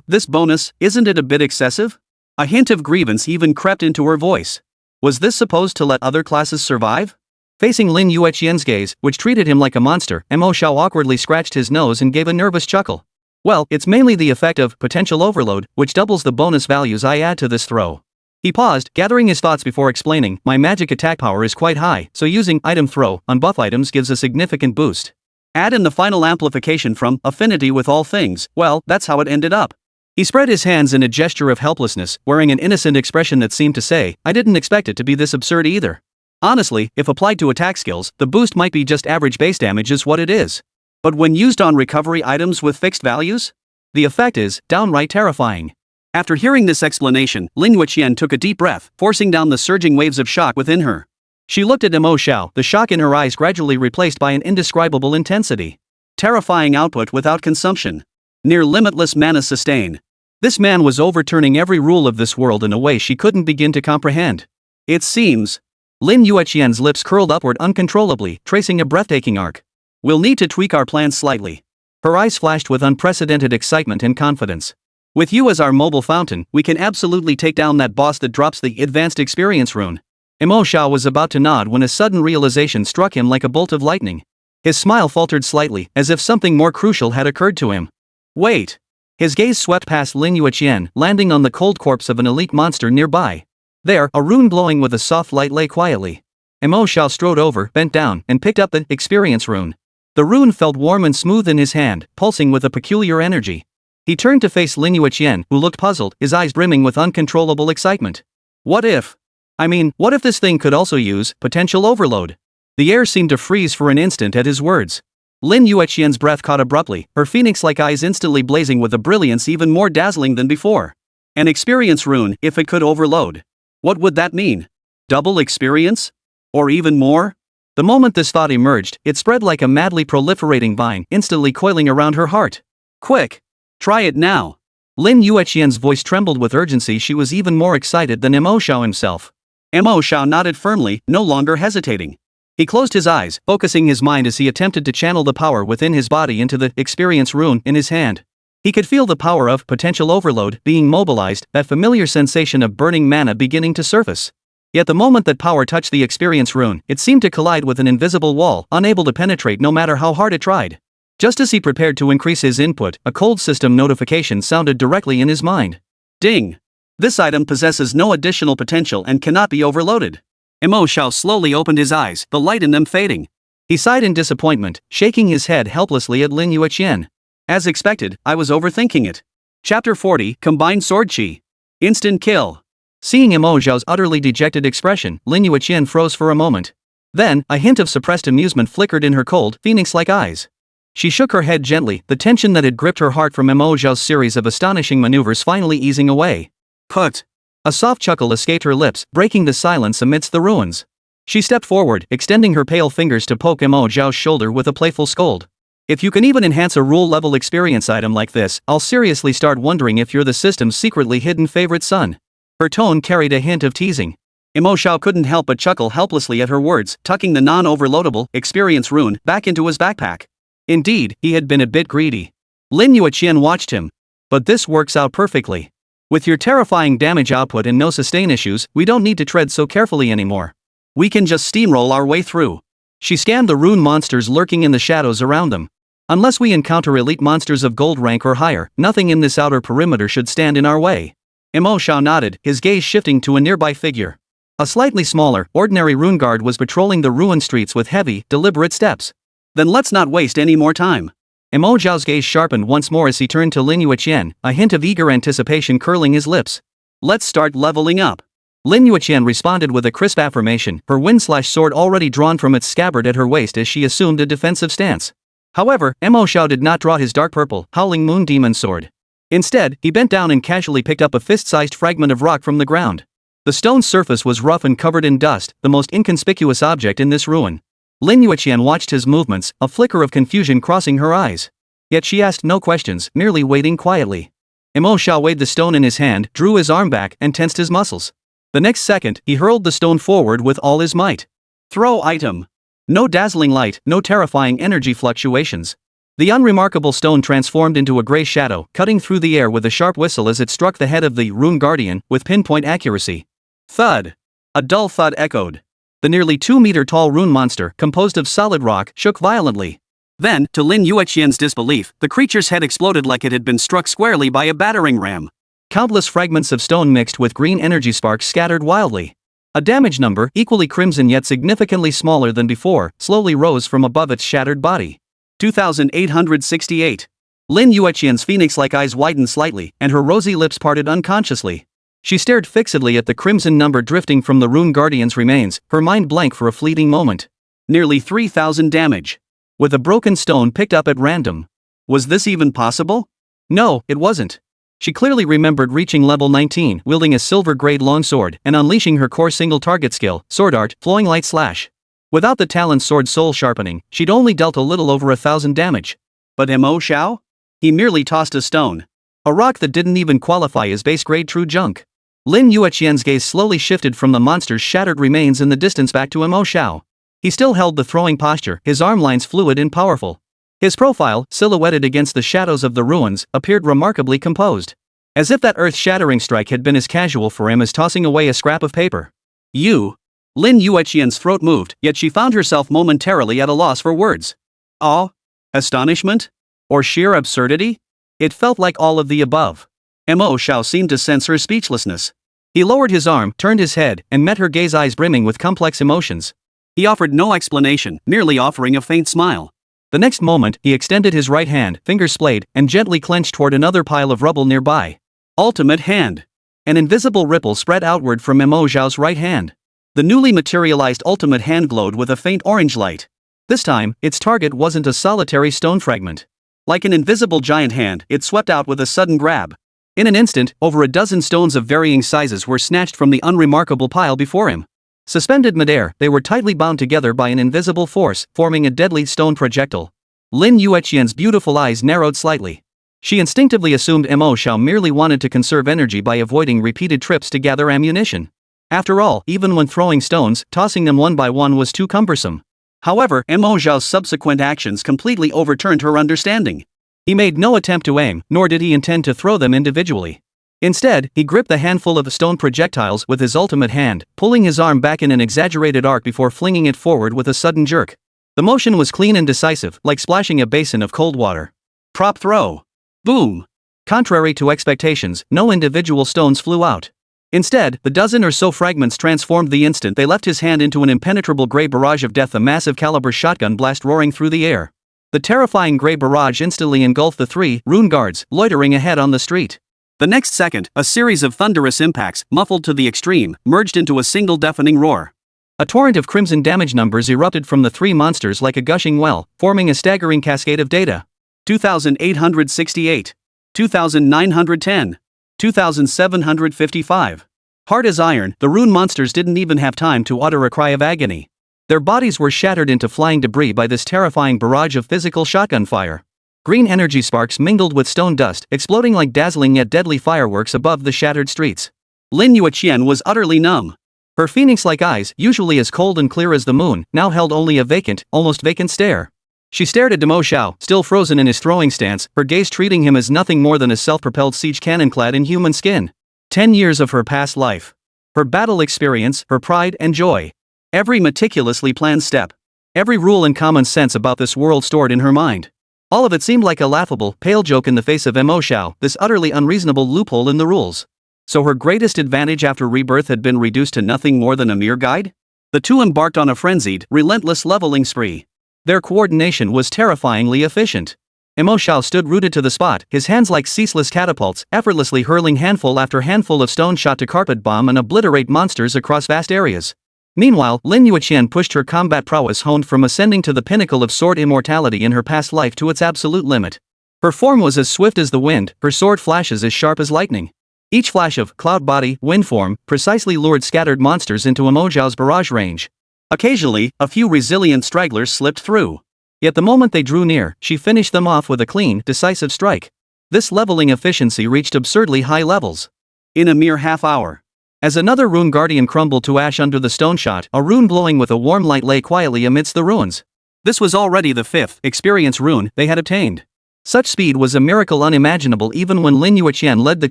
This bonus, isn't it a bit excessive?" A hint of grievance even crept into her voice. Was this supposed to let other classes survive? Facing Lin Yueqian's gaze, which treated him like a monster, Mo Xiao awkwardly scratched his nose and gave a nervous chuckle. "Well, it's mainly the effect of potential overload, which doubles the bonus values I add to this throw." He paused, gathering his thoughts before explaining, "My magic attack power is quite high, so using item throw on buff items gives a significant boost. Add in the final amplification from affinity with all things, well, that's how it ended up." He spread his hands in a gesture of helplessness, wearing an innocent expression that seemed to say, "I didn't expect it to be this absurd either. Honestly, if applied to attack skills, the boost might be just average base damage is what it is. But when used on recovery items with fixed values? The effect is downright terrifying." After hearing this explanation, Lin Yueqian took a deep breath, forcing down the surging waves of shock within her. She looked at Mo Xiao, the shock in her eyes gradually replaced by an indescribable intensity. Terrifying output without consumption. Near limitless mana sustain. This man was overturning every rule of this world in a way she couldn't begin to comprehend. "It seems." Lin Yueqian's lips curled upward uncontrollably, tracing a breathtaking arc. "We'll need to tweak our plans slightly." Her eyes flashed with unprecedented excitement and confidence. "With you as our mobile fountain, we can absolutely take down that boss that drops the advanced experience rune." Mo Xiao was about to nod when a sudden realization struck him like a bolt of lightning. His smile faltered slightly, as if something more crucial had occurred to him. "Wait." His gaze swept past Lin Yueqian, landing on the cold corpse of an elite monster nearby. There, a rune glowing with a soft light lay quietly. Mo Xiao strode over, bent down, and picked up the experience rune. The rune felt warm and smooth in his hand, pulsing with a peculiar energy. He turned to face Lin Yueqian, who looked puzzled, his eyes brimming with uncontrollable excitement. What if this thing could also use potential overload? The air seemed to freeze for an instant at his words. Lin Yueqian's breath caught abruptly, her phoenix-like eyes instantly blazing with a brilliance even more dazzling than before. An experience rune, if it could overload. What would that mean? Double experience? Or even more? The moment this thought emerged, it spread like a madly proliferating vine, instantly coiling around her heart. "Quick! Try it now." Lin Yueqian's voice trembled with urgency. She was even more excited than Mo Xiao himself. Mo Xiao nodded firmly, no longer hesitating. He closed his eyes, focusing his mind as he attempted to channel the power within his body into the experience rune in his hand. He could feel the power of potential overload being mobilized, that familiar sensation of burning mana beginning to surface. Yet the moment that power touched the experience rune, it seemed to collide with an invisible wall, unable to penetrate no matter how hard it tried. Just as he prepared to increase his input, a cold system notification sounded directly in his mind. Ding! This item possesses no additional potential and cannot be overloaded. Mo Xiao slowly opened his eyes, the light in them fading. He sighed in disappointment, shaking his head helplessly at Lin Yueqian. As expected, I was overthinking it. Chapter 40, Combined Sword Chi. Instant kill. Seeing Mo Xiao's utterly dejected expression, Lin Yueqian froze for a moment. Then, a hint of suppressed amusement flickered in her cold, phoenix-like eyes. She shook her head gently, the tension that had gripped her heart from Mo Xiao's series of astonishing maneuvers finally easing away. Put! A soft chuckle escaped her lips, breaking the silence amidst the ruins. She stepped forward, extending her pale fingers to poke Mo Xiao's shoulder with a playful scold. If you can even enhance a rule-level experience item like this, I'll seriously start wondering if you're the system's secretly hidden favorite son. Her tone carried a hint of teasing. Mo Xiao couldn't help but chuckle helplessly at her words, tucking the non-overloadable experience rune back into his backpack. Indeed, he had been a bit greedy. Lin Yueqian watched him. But this works out perfectly. With your terrifying damage output and no sustain issues, we don't need to tread so carefully anymore. We can just steamroll our way through. She scanned the rune monsters lurking in the shadows around them. Unless we encounter elite monsters of gold rank or higher, nothing in this outer perimeter should stand in our way. Mo Xiao nodded, his gaze shifting to a nearby figure. A slightly smaller, ordinary rune guard was patrolling the ruined streets with heavy, deliberate steps. Then let's not waste any more time. Mo Xiao's gaze sharpened once more as he turned to Lin Yueqian, a hint of eager anticipation curling his lips. Let's start leveling up. Lin Yueqian responded with a crisp affirmation, her wind/sword already drawn from its scabbard at her waist as she assumed a defensive stance. However, Mo Xiao did not draw his dark purple, howling moon demon sword. Instead, he bent down and casually picked up a fist-sized fragment of rock from the ground. The stone's surface was rough and covered in dust, the most inconspicuous object in this ruin. Lin Yueqian watched his movements, a flicker of confusion crossing her eyes. Yet she asked no questions, merely waiting quietly. Mo Xiao weighed the stone in his hand, drew his arm back, and tensed his muscles. The next second, he hurled the stone forward with all his might. Throw item. No dazzling light, no terrifying energy fluctuations. The unremarkable stone transformed into a gray shadow, cutting through the air with a sharp whistle as it struck the head of the rune guardian, with pinpoint accuracy. Thud. A dull thud echoed. The nearly 2-meter-tall rune monster, composed of solid rock, shook violently. Then, to Lin Yueqian's disbelief, the creature's head exploded like it had been struck squarely by a battering ram. Countless fragments of stone mixed with green energy sparks scattered wildly. A damage number, equally crimson yet significantly smaller than before, slowly rose from above its shattered body. 2,868. Lin Yueqian's phoenix-like eyes widened slightly, and her rosy lips parted unconsciously. She stared fixedly at the crimson number drifting from the rune guardian's remains, her mind blank for a fleeting moment. Nearly 3,000 damage. With a broken stone picked up at random. Was this even possible? No, it wasn't. She clearly remembered reaching level 19, wielding a silver-grade longsword, and unleashing her core single-target skill, Sword Art, Flowing Light Slash. Without the talent sword soul sharpening, she'd only dealt a little over 1,000 damage. But Mo Xiao? He merely tossed a stone. A rock that didn't even qualify as base-grade true junk. Lin Yueqian's gaze slowly shifted from the monster's shattered remains in the distance back to Mo Xiao. He still held the throwing posture, his arm lines fluid and powerful. His profile, silhouetted against the shadows of the ruins, appeared remarkably composed. As if that earth-shattering strike had been as casual for him as tossing away a scrap of paper. You. Lin Yueqian's throat moved, yet she found herself momentarily at a loss for words. Awe? Astonishment? Or sheer absurdity? It felt like all of the above. Mo Xiao seemed to sense her speechlessness. He lowered his arm, turned his head, and met her gaze eyes brimming with complex emotions. He offered no explanation, merely offering a faint smile. The next moment, he extended his right hand, fingers splayed, and gently clenched toward another pile of rubble nearby. Ultimate hand. An invisible ripple spread outward from Mo Xiao's right hand. The newly materialized ultimate hand glowed with a faint orange light. This time, its target wasn't a solitary stone fragment. Like an invisible giant hand, it swept out with a sudden grab. In an instant, over a dozen stones of varying sizes were snatched from the unremarkable pile before him. Suspended midair, they were tightly bound together by an invisible force, forming a deadly stone projectile. Lin Yueqian's beautiful eyes narrowed slightly. She instinctively assumed Mo Xiao merely wanted to conserve energy by avoiding repeated trips to gather ammunition. After all, even when throwing stones, tossing them one by one was too cumbersome. However, Mo Xiao's subsequent actions completely overturned her understanding. He made no attempt to aim, nor did he intend to throw them individually. Instead, he gripped the handful of stone projectiles with his ultimate hand, pulling his arm back in an exaggerated arc before flinging it forward with a sudden jerk. The motion was clean and decisive, like splashing a basin of cold water. Prop throw. Boom. Contrary to expectations, no individual stones flew out. Instead, the dozen or so fragments transformed the instant they left his hand into an impenetrable gray barrage of death, a massive caliber shotgun blast roaring through the air. The terrifying gray barrage instantly engulfed the 3 rune guards, loitering ahead on the street. The next second, a series of thunderous impacts, muffled to the extreme, merged into a single deafening roar. A torrent of crimson damage numbers erupted from the 3 monsters like a gushing well, forming a staggering cascade of data. 2,868. 2,910. 2,755. Hard as iron, the rune monsters didn't even have time to utter a cry of agony. Their bodies were shattered into flying debris by this terrifying barrage of physical shotgun fire. Green energy sparks mingled with stone dust, exploding like dazzling yet deadly fireworks above the shattered streets. Lin Yueqian was utterly numb. Her phoenix-like eyes, usually as cold and clear as the moon, now held only a vacant, almost vacant stare. She stared at Mo Xiao, still frozen in his throwing stance, her gaze treating him as nothing more than a self-propelled siege cannon clad in human skin. 10 years of her past life. Her battle experience, her pride and joy. Every meticulously planned step. Every rule and common sense about this world stored in her mind. All of it seemed like a laughable, pale joke in the face of Mo Xiao, this utterly unreasonable loophole in the rules. So her greatest advantage after rebirth had been reduced to nothing more than a mere guide? The two embarked on a frenzied, relentless leveling spree. Their coordination was terrifyingly efficient. Mo Xiao stood rooted to the spot, his hands like ceaseless catapults, effortlessly hurling handful after handful of stone shot to carpet bomb and obliterate monsters across vast areas. Meanwhile, Lin Yueqian pushed her combat prowess honed from ascending to the pinnacle of sword immortality in her past life to its absolute limit. Her form was as swift as the wind, her sword flashes as sharp as lightning. Each flash of cloud body, wind form, precisely lured scattered monsters into Mo Xiao's barrage range. Occasionally, a few resilient stragglers slipped through. Yet the moment they drew near, she finished them off with a clean, decisive strike. This leveling efficiency reached absurdly high levels. In a mere half hour. As another rune guardian crumbled to ash under the stone shot, a rune glowing with a warm light lay quietly amidst the ruins. This was already the 5th experience rune they had obtained. Such speed was a miracle unimaginable even when Lin Yueqian led the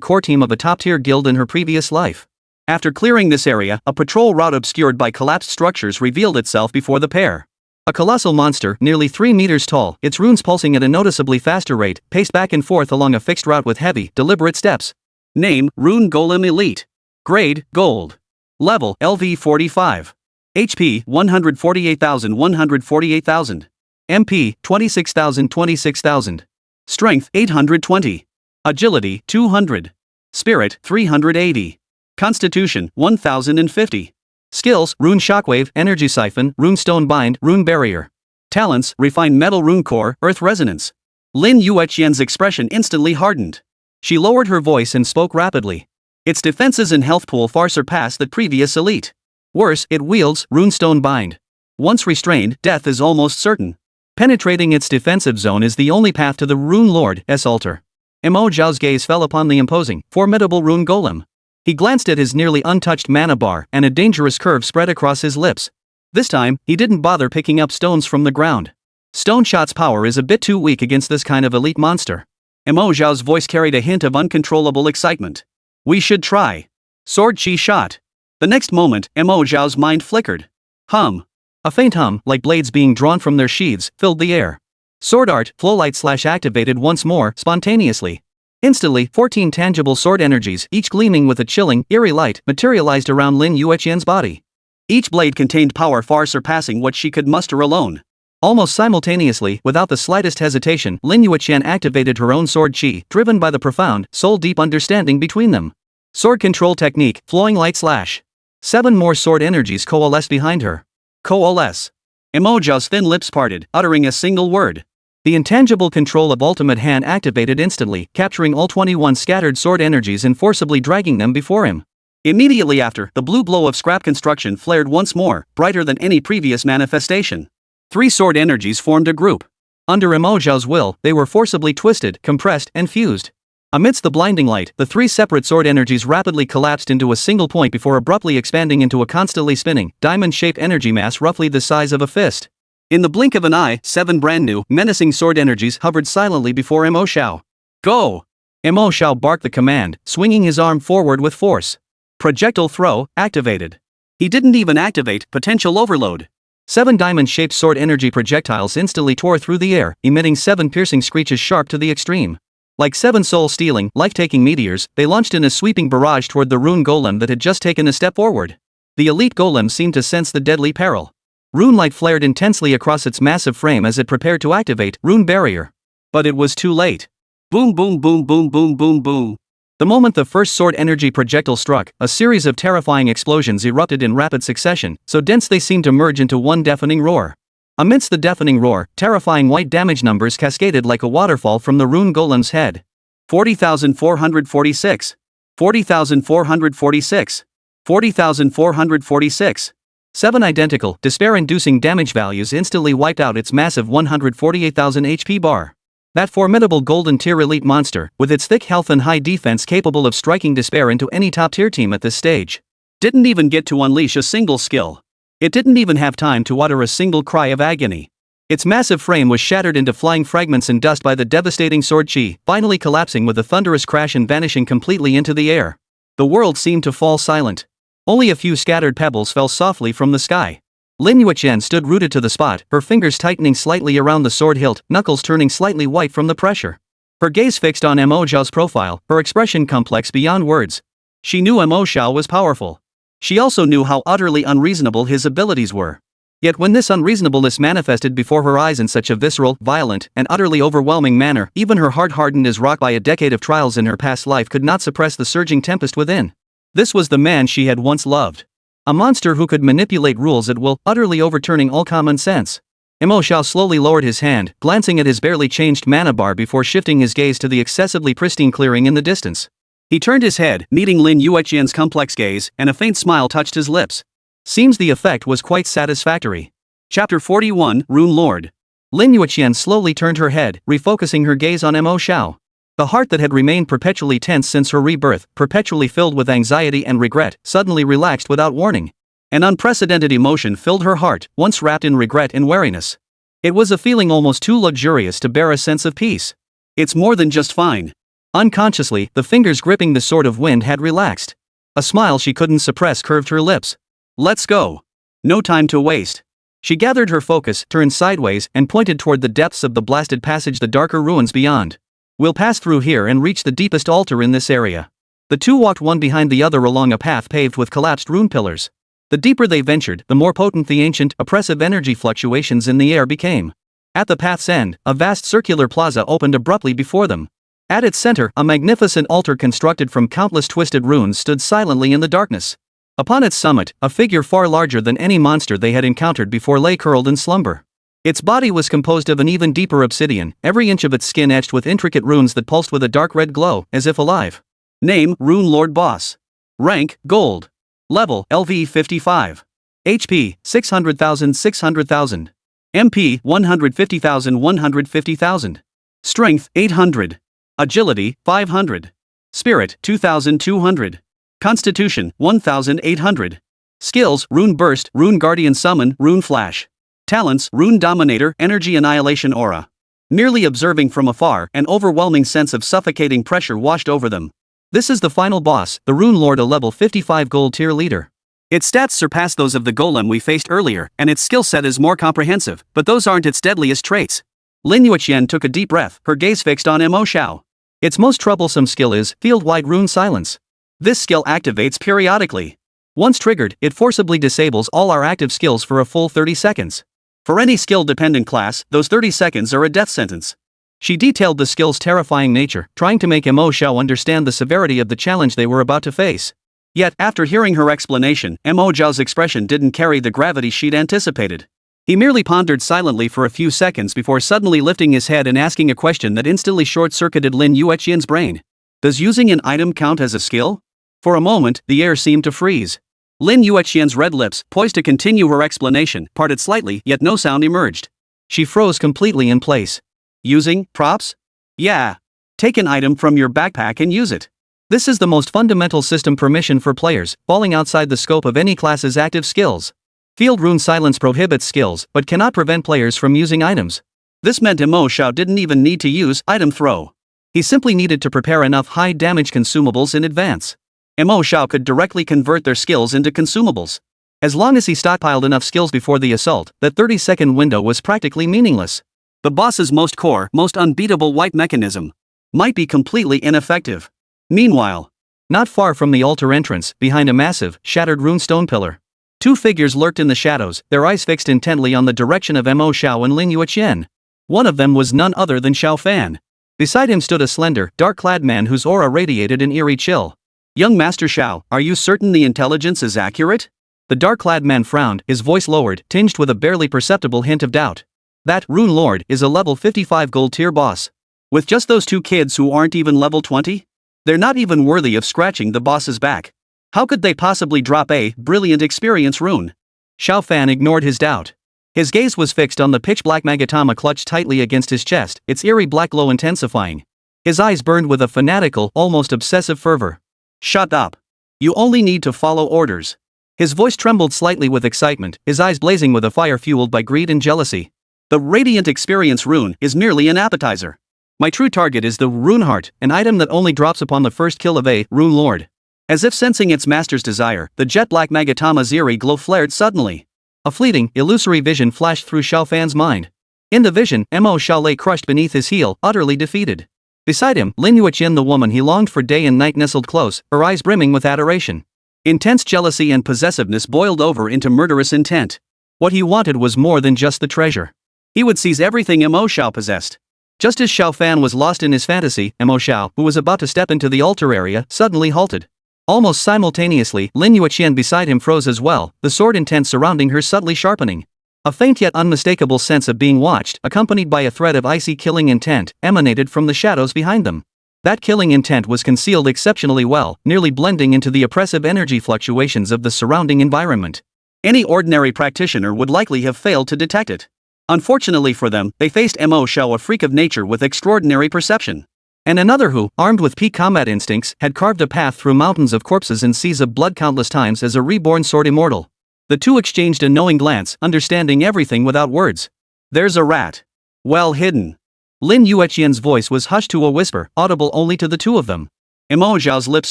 core team of a top-tier guild in her previous life. After clearing this area, a patrol route obscured by collapsed structures revealed itself before the pair. A colossal monster, nearly 3 meters tall, its runes pulsing at a noticeably faster rate, paced back and forth along a fixed route with heavy, deliberate steps. Name, Rune Golem Elite. Grade, Gold. Level, LV 45. HP, 148,000. MP, 26,000. Strength, 820. Agility, 200. Spirit, 380. Constitution, 1050. Skills, Rune Shockwave, Energy Siphon, Rune Stone Bind, Rune Barrier. Talents, Refined Metal Rune Core, Earth Resonance. Lin Yueqian's expression instantly hardened. She lowered her voice and spoke rapidly. Its defenses and health pool far surpass the previous elite. Worse, it wields Rune Stone Bind. Once restrained, death is almost certain. Penetrating its defensive zone is the only path to the Rune Lord's altar. Mo Xiao's gaze fell upon the imposing, formidable Rune Golem. He glanced at his nearly untouched mana bar, and a dangerous curve spread across his lips. This time, he didn't bother picking up stones from the ground. Stone Shot's power is a bit too weak against this kind of elite monster. Mo Xiao's voice carried a hint of uncontrollable excitement. We should try. Sword Chi Shot. The next moment, Mo Xiao's mind flickered. Hum. A faint hum, like blades being drawn from their sheaths, filled the air. Sword Art, Flowlight / activated once more, spontaneously. Instantly, 14 tangible sword energies, each gleaming with a chilling, eerie light, materialized around Lin Yueqian's body. Each blade contained power far surpassing what she could muster alone. Almost simultaneously, without the slightest hesitation, Lin Yueqian activated her own sword chi, driven by the profound, soul-deep understanding between them. Sword control technique, Flowing Light Slash. 7 more sword energies coalesced behind her. Coalesce. Mo Xiao's thin lips parted, uttering a single word. The intangible control of Ultimate Hand activated instantly, capturing all 21 scattered sword energies and forcibly dragging them before him. Immediately after, the blue glow of scrap construction flared once more, brighter than any previous manifestation. 3 sword energies formed a group. Under Mo Xiao's will, they were forcibly twisted, compressed, and fused. Amidst the blinding light, the 3 separate sword energies rapidly collapsed into a single point before abruptly expanding into a constantly spinning, diamond-shaped energy mass roughly the size of a fist. In the blink of an eye, 7 brand new, menacing sword energies hovered silently before Mo Xiao. Go! Mo Xiao barked the command, swinging his arm forward with force. Projectile throw, activated. He didn't even activate potential overload. 7 diamond-shaped sword energy projectiles instantly tore through the air, emitting 7 piercing screeches sharp to the extreme. Like 7 soul-stealing, life-taking meteors, they launched in a sweeping barrage toward the rune golem that had just taken a step forward. The elite golem seemed to sense the deadly peril. Rune light flared intensely across its massive frame as it prepared to activate Rune Barrier. But it was too late. Boom boom boom boom boom boom boom. The moment the first sword energy projectile struck, a series of terrifying explosions erupted in rapid succession, so dense they seemed to merge into one deafening roar. Amidst the deafening roar, terrifying white damage numbers cascaded like a waterfall from the rune golem's head. 40,446. 40,446. 40,446. 7 identical, despair-inducing damage values instantly wiped out its massive 148,000 HP bar. That formidable golden tier elite monster, with its thick health and high defense capable of striking despair into any top tier team at this stage, didn't even get to unleash a single skill. It didn't even have time to utter a single cry of agony. Its massive frame was shattered into flying fragments and dust by the devastating sword chi, finally collapsing with a thunderous crash and vanishing completely into the air. The world seemed to fall silent. Only a few scattered pebbles fell softly from the sky. Lin Yueqian stood rooted to the spot, her fingers tightening slightly around the sword hilt, knuckles turning slightly white from the pressure. Her gaze fixed on Mo Xiao's profile, her expression complex beyond words. She knew Mo Xiao was powerful. She also knew how utterly unreasonable his abilities were. Yet when this unreasonableness manifested before her eyes in such a visceral, violent, and utterly overwhelming manner, even her heart hardened as rock by a decade of trials in her past life could not suppress the surging tempest within. This was the man she had once loved. A monster who could manipulate rules at will, utterly overturning all common sense. Mo Xiao slowly lowered his hand, glancing at his barely changed mana bar before shifting his gaze to the excessively pristine clearing in the distance. He turned his head, meeting Lin Yueqian's complex gaze, and a faint smile touched his lips. Seems the effect was quite satisfactory. Chapter 41, Rune Lord. Lin Yueqian slowly turned her head, refocusing her gaze on Mo Xiao. The heart that had remained perpetually tense since her rebirth, perpetually filled with anxiety and regret, suddenly relaxed without warning. An unprecedented emotion filled her heart, once wrapped in regret and wariness. It was a feeling almost too luxurious to bear a sense of peace. It's more than just fine. Unconsciously, the fingers gripping the sword of wind had relaxed. A smile she couldn't suppress curved her lips. Let's go. No time to waste. She gathered her focus, turned sideways, and pointed toward the depths of the blasted passage, the darker ruins beyond. We'll pass through here and reach the deepest altar in this area. The two walked one behind the other along a path paved with collapsed rune pillars. The deeper they ventured, the more potent the ancient, oppressive energy fluctuations in the air became. At the path's end, a vast circular plaza opened abruptly before them. At its center, a magnificent altar constructed from countless twisted runes stood silently in the darkness. Upon its summit, a figure far larger than any monster they had encountered before lay curled in slumber. Its body was composed of an even deeper obsidian, every inch of its skin etched with intricate runes that pulsed with a dark red glow, as if alive. Name, Rune Lord Boss. Rank, Gold. Level, LV 55. HP, 600,000. MP, 150,000. Strength, 800. Agility, 500. Spirit, 2,200. Constitution, 1,800. Skills, Rune Burst, Rune Guardian Summon, Rune Flash. Talents, Rune Dominator, Energy Annihilation Aura. Merely observing from afar, an overwhelming sense of suffocating pressure washed over them. This is the final boss, the Rune Lord, a level 55 gold tier leader. Its stats surpass those of the golem we faced earlier, and its skill set is more comprehensive, but those aren't its deadliest traits. Lin Yueqian took a deep breath, her gaze fixed on Mo Xiao. Its most troublesome skill is field-wide rune silence. This skill activates periodically. Once triggered, it forcibly disables all our active skills for a full 30 seconds. For any skill-dependent class, those 30 seconds are a death sentence. She detailed the skill's terrifying nature, trying to make Mo Xiao understand the severity of the challenge they were about to face. Yet, after hearing her explanation, Mo Xiao's expression didn't carry the gravity she'd anticipated. He merely pondered silently for a few seconds before suddenly lifting his head and asking a question that instantly short-circuited Lin Yueqian's brain. Does using an item count as a skill? For a moment, the air seemed to freeze. Lin Yueqian's red lips, poised to continue her explanation, parted slightly, yet no sound emerged. She froze completely in place. Using props? Yeah. Take an item from your backpack and use it. This is the most fundamental system permission for players, falling outside the scope of any class's active skills. Field Rune Silence prohibits skills, but cannot prevent players from using items. This meant Mo Xiao didn't even need to use item throw. He simply needed to prepare enough high-damage consumables in advance. Mo Xiao could directly convert their skills into consumables. As long as he stockpiled enough skills before the assault, that 30-second window was practically meaningless. The boss's most core, most unbeatable wipe mechanism might be completely ineffective. Meanwhile, not far from the altar entrance, behind a massive, shattered runestone pillar, two figures lurked in the shadows, their eyes fixed intently on the direction of Mo Xiao and Lin Yueqian. One of them was none other than Xiao Fan. Beside him stood a slender, dark-clad man whose aura radiated an eerie chill. Young Master Xiao, are you certain the intelligence is accurate? The dark-clad man frowned, his voice lowered, tinged with a barely perceptible hint of doubt. That Rune Lord is a level 55 gold tier boss. With just those two kids who aren't even level 20? They're not even worthy of scratching the boss's back. How could they possibly drop a brilliant experience rune? Xiao Fan ignored his doubt. His gaze was fixed on the pitch-black magatama clutched tightly against his chest, its eerie black glow intensifying. His eyes burned with a fanatical, almost obsessive fervor. "Shut up. You only need to follow orders." His voice trembled slightly with excitement, his eyes blazing with a fire fueled by greed and jealousy. "The Radiant Experience rune is merely an appetizer. My true target is the Rune Heart, an item that only drops upon the first kill of a Rune Lord." As if sensing its master's desire, the jet-black magatama's eerie glow flared suddenly. A fleeting, illusory vision flashed through Xiao Fan's mind. In the vision, Mo Xiao lay crushed beneath his heel, utterly defeated. Beside him, Lin Yueqian, the woman he longed for day and night, nestled close, her eyes brimming with adoration. Intense jealousy and possessiveness boiled over into murderous intent. What he wanted was more than just the treasure. He would seize everything Mo Xiao possessed. Just as Xiao Fan was lost in his fantasy, Mo Xiao, who was about to step into the altar area, suddenly halted. Almost simultaneously, Lin Yueqian beside him froze as well, the sword intent surrounding her subtly sharpening. A faint yet unmistakable sense of being watched, accompanied by a thread of icy killing intent, emanated from the shadows behind them. That killing intent was concealed exceptionally well, nearly blending into the oppressive energy fluctuations of the surrounding environment. Any ordinary practitioner would likely have failed to detect it. Unfortunately for them, they faced Mo Xiao, a freak of nature with extraordinary perception. And another who, armed with peak combat instincts, had carved a path through mountains of corpses and seas of blood countless times as a reborn Sword Immortal. The two exchanged a knowing glance, understanding everything without words. "There's a rat. Well hidden." Lin Yueqian's voice was hushed to a whisper, audible only to the two of them. Mo Xiao's lips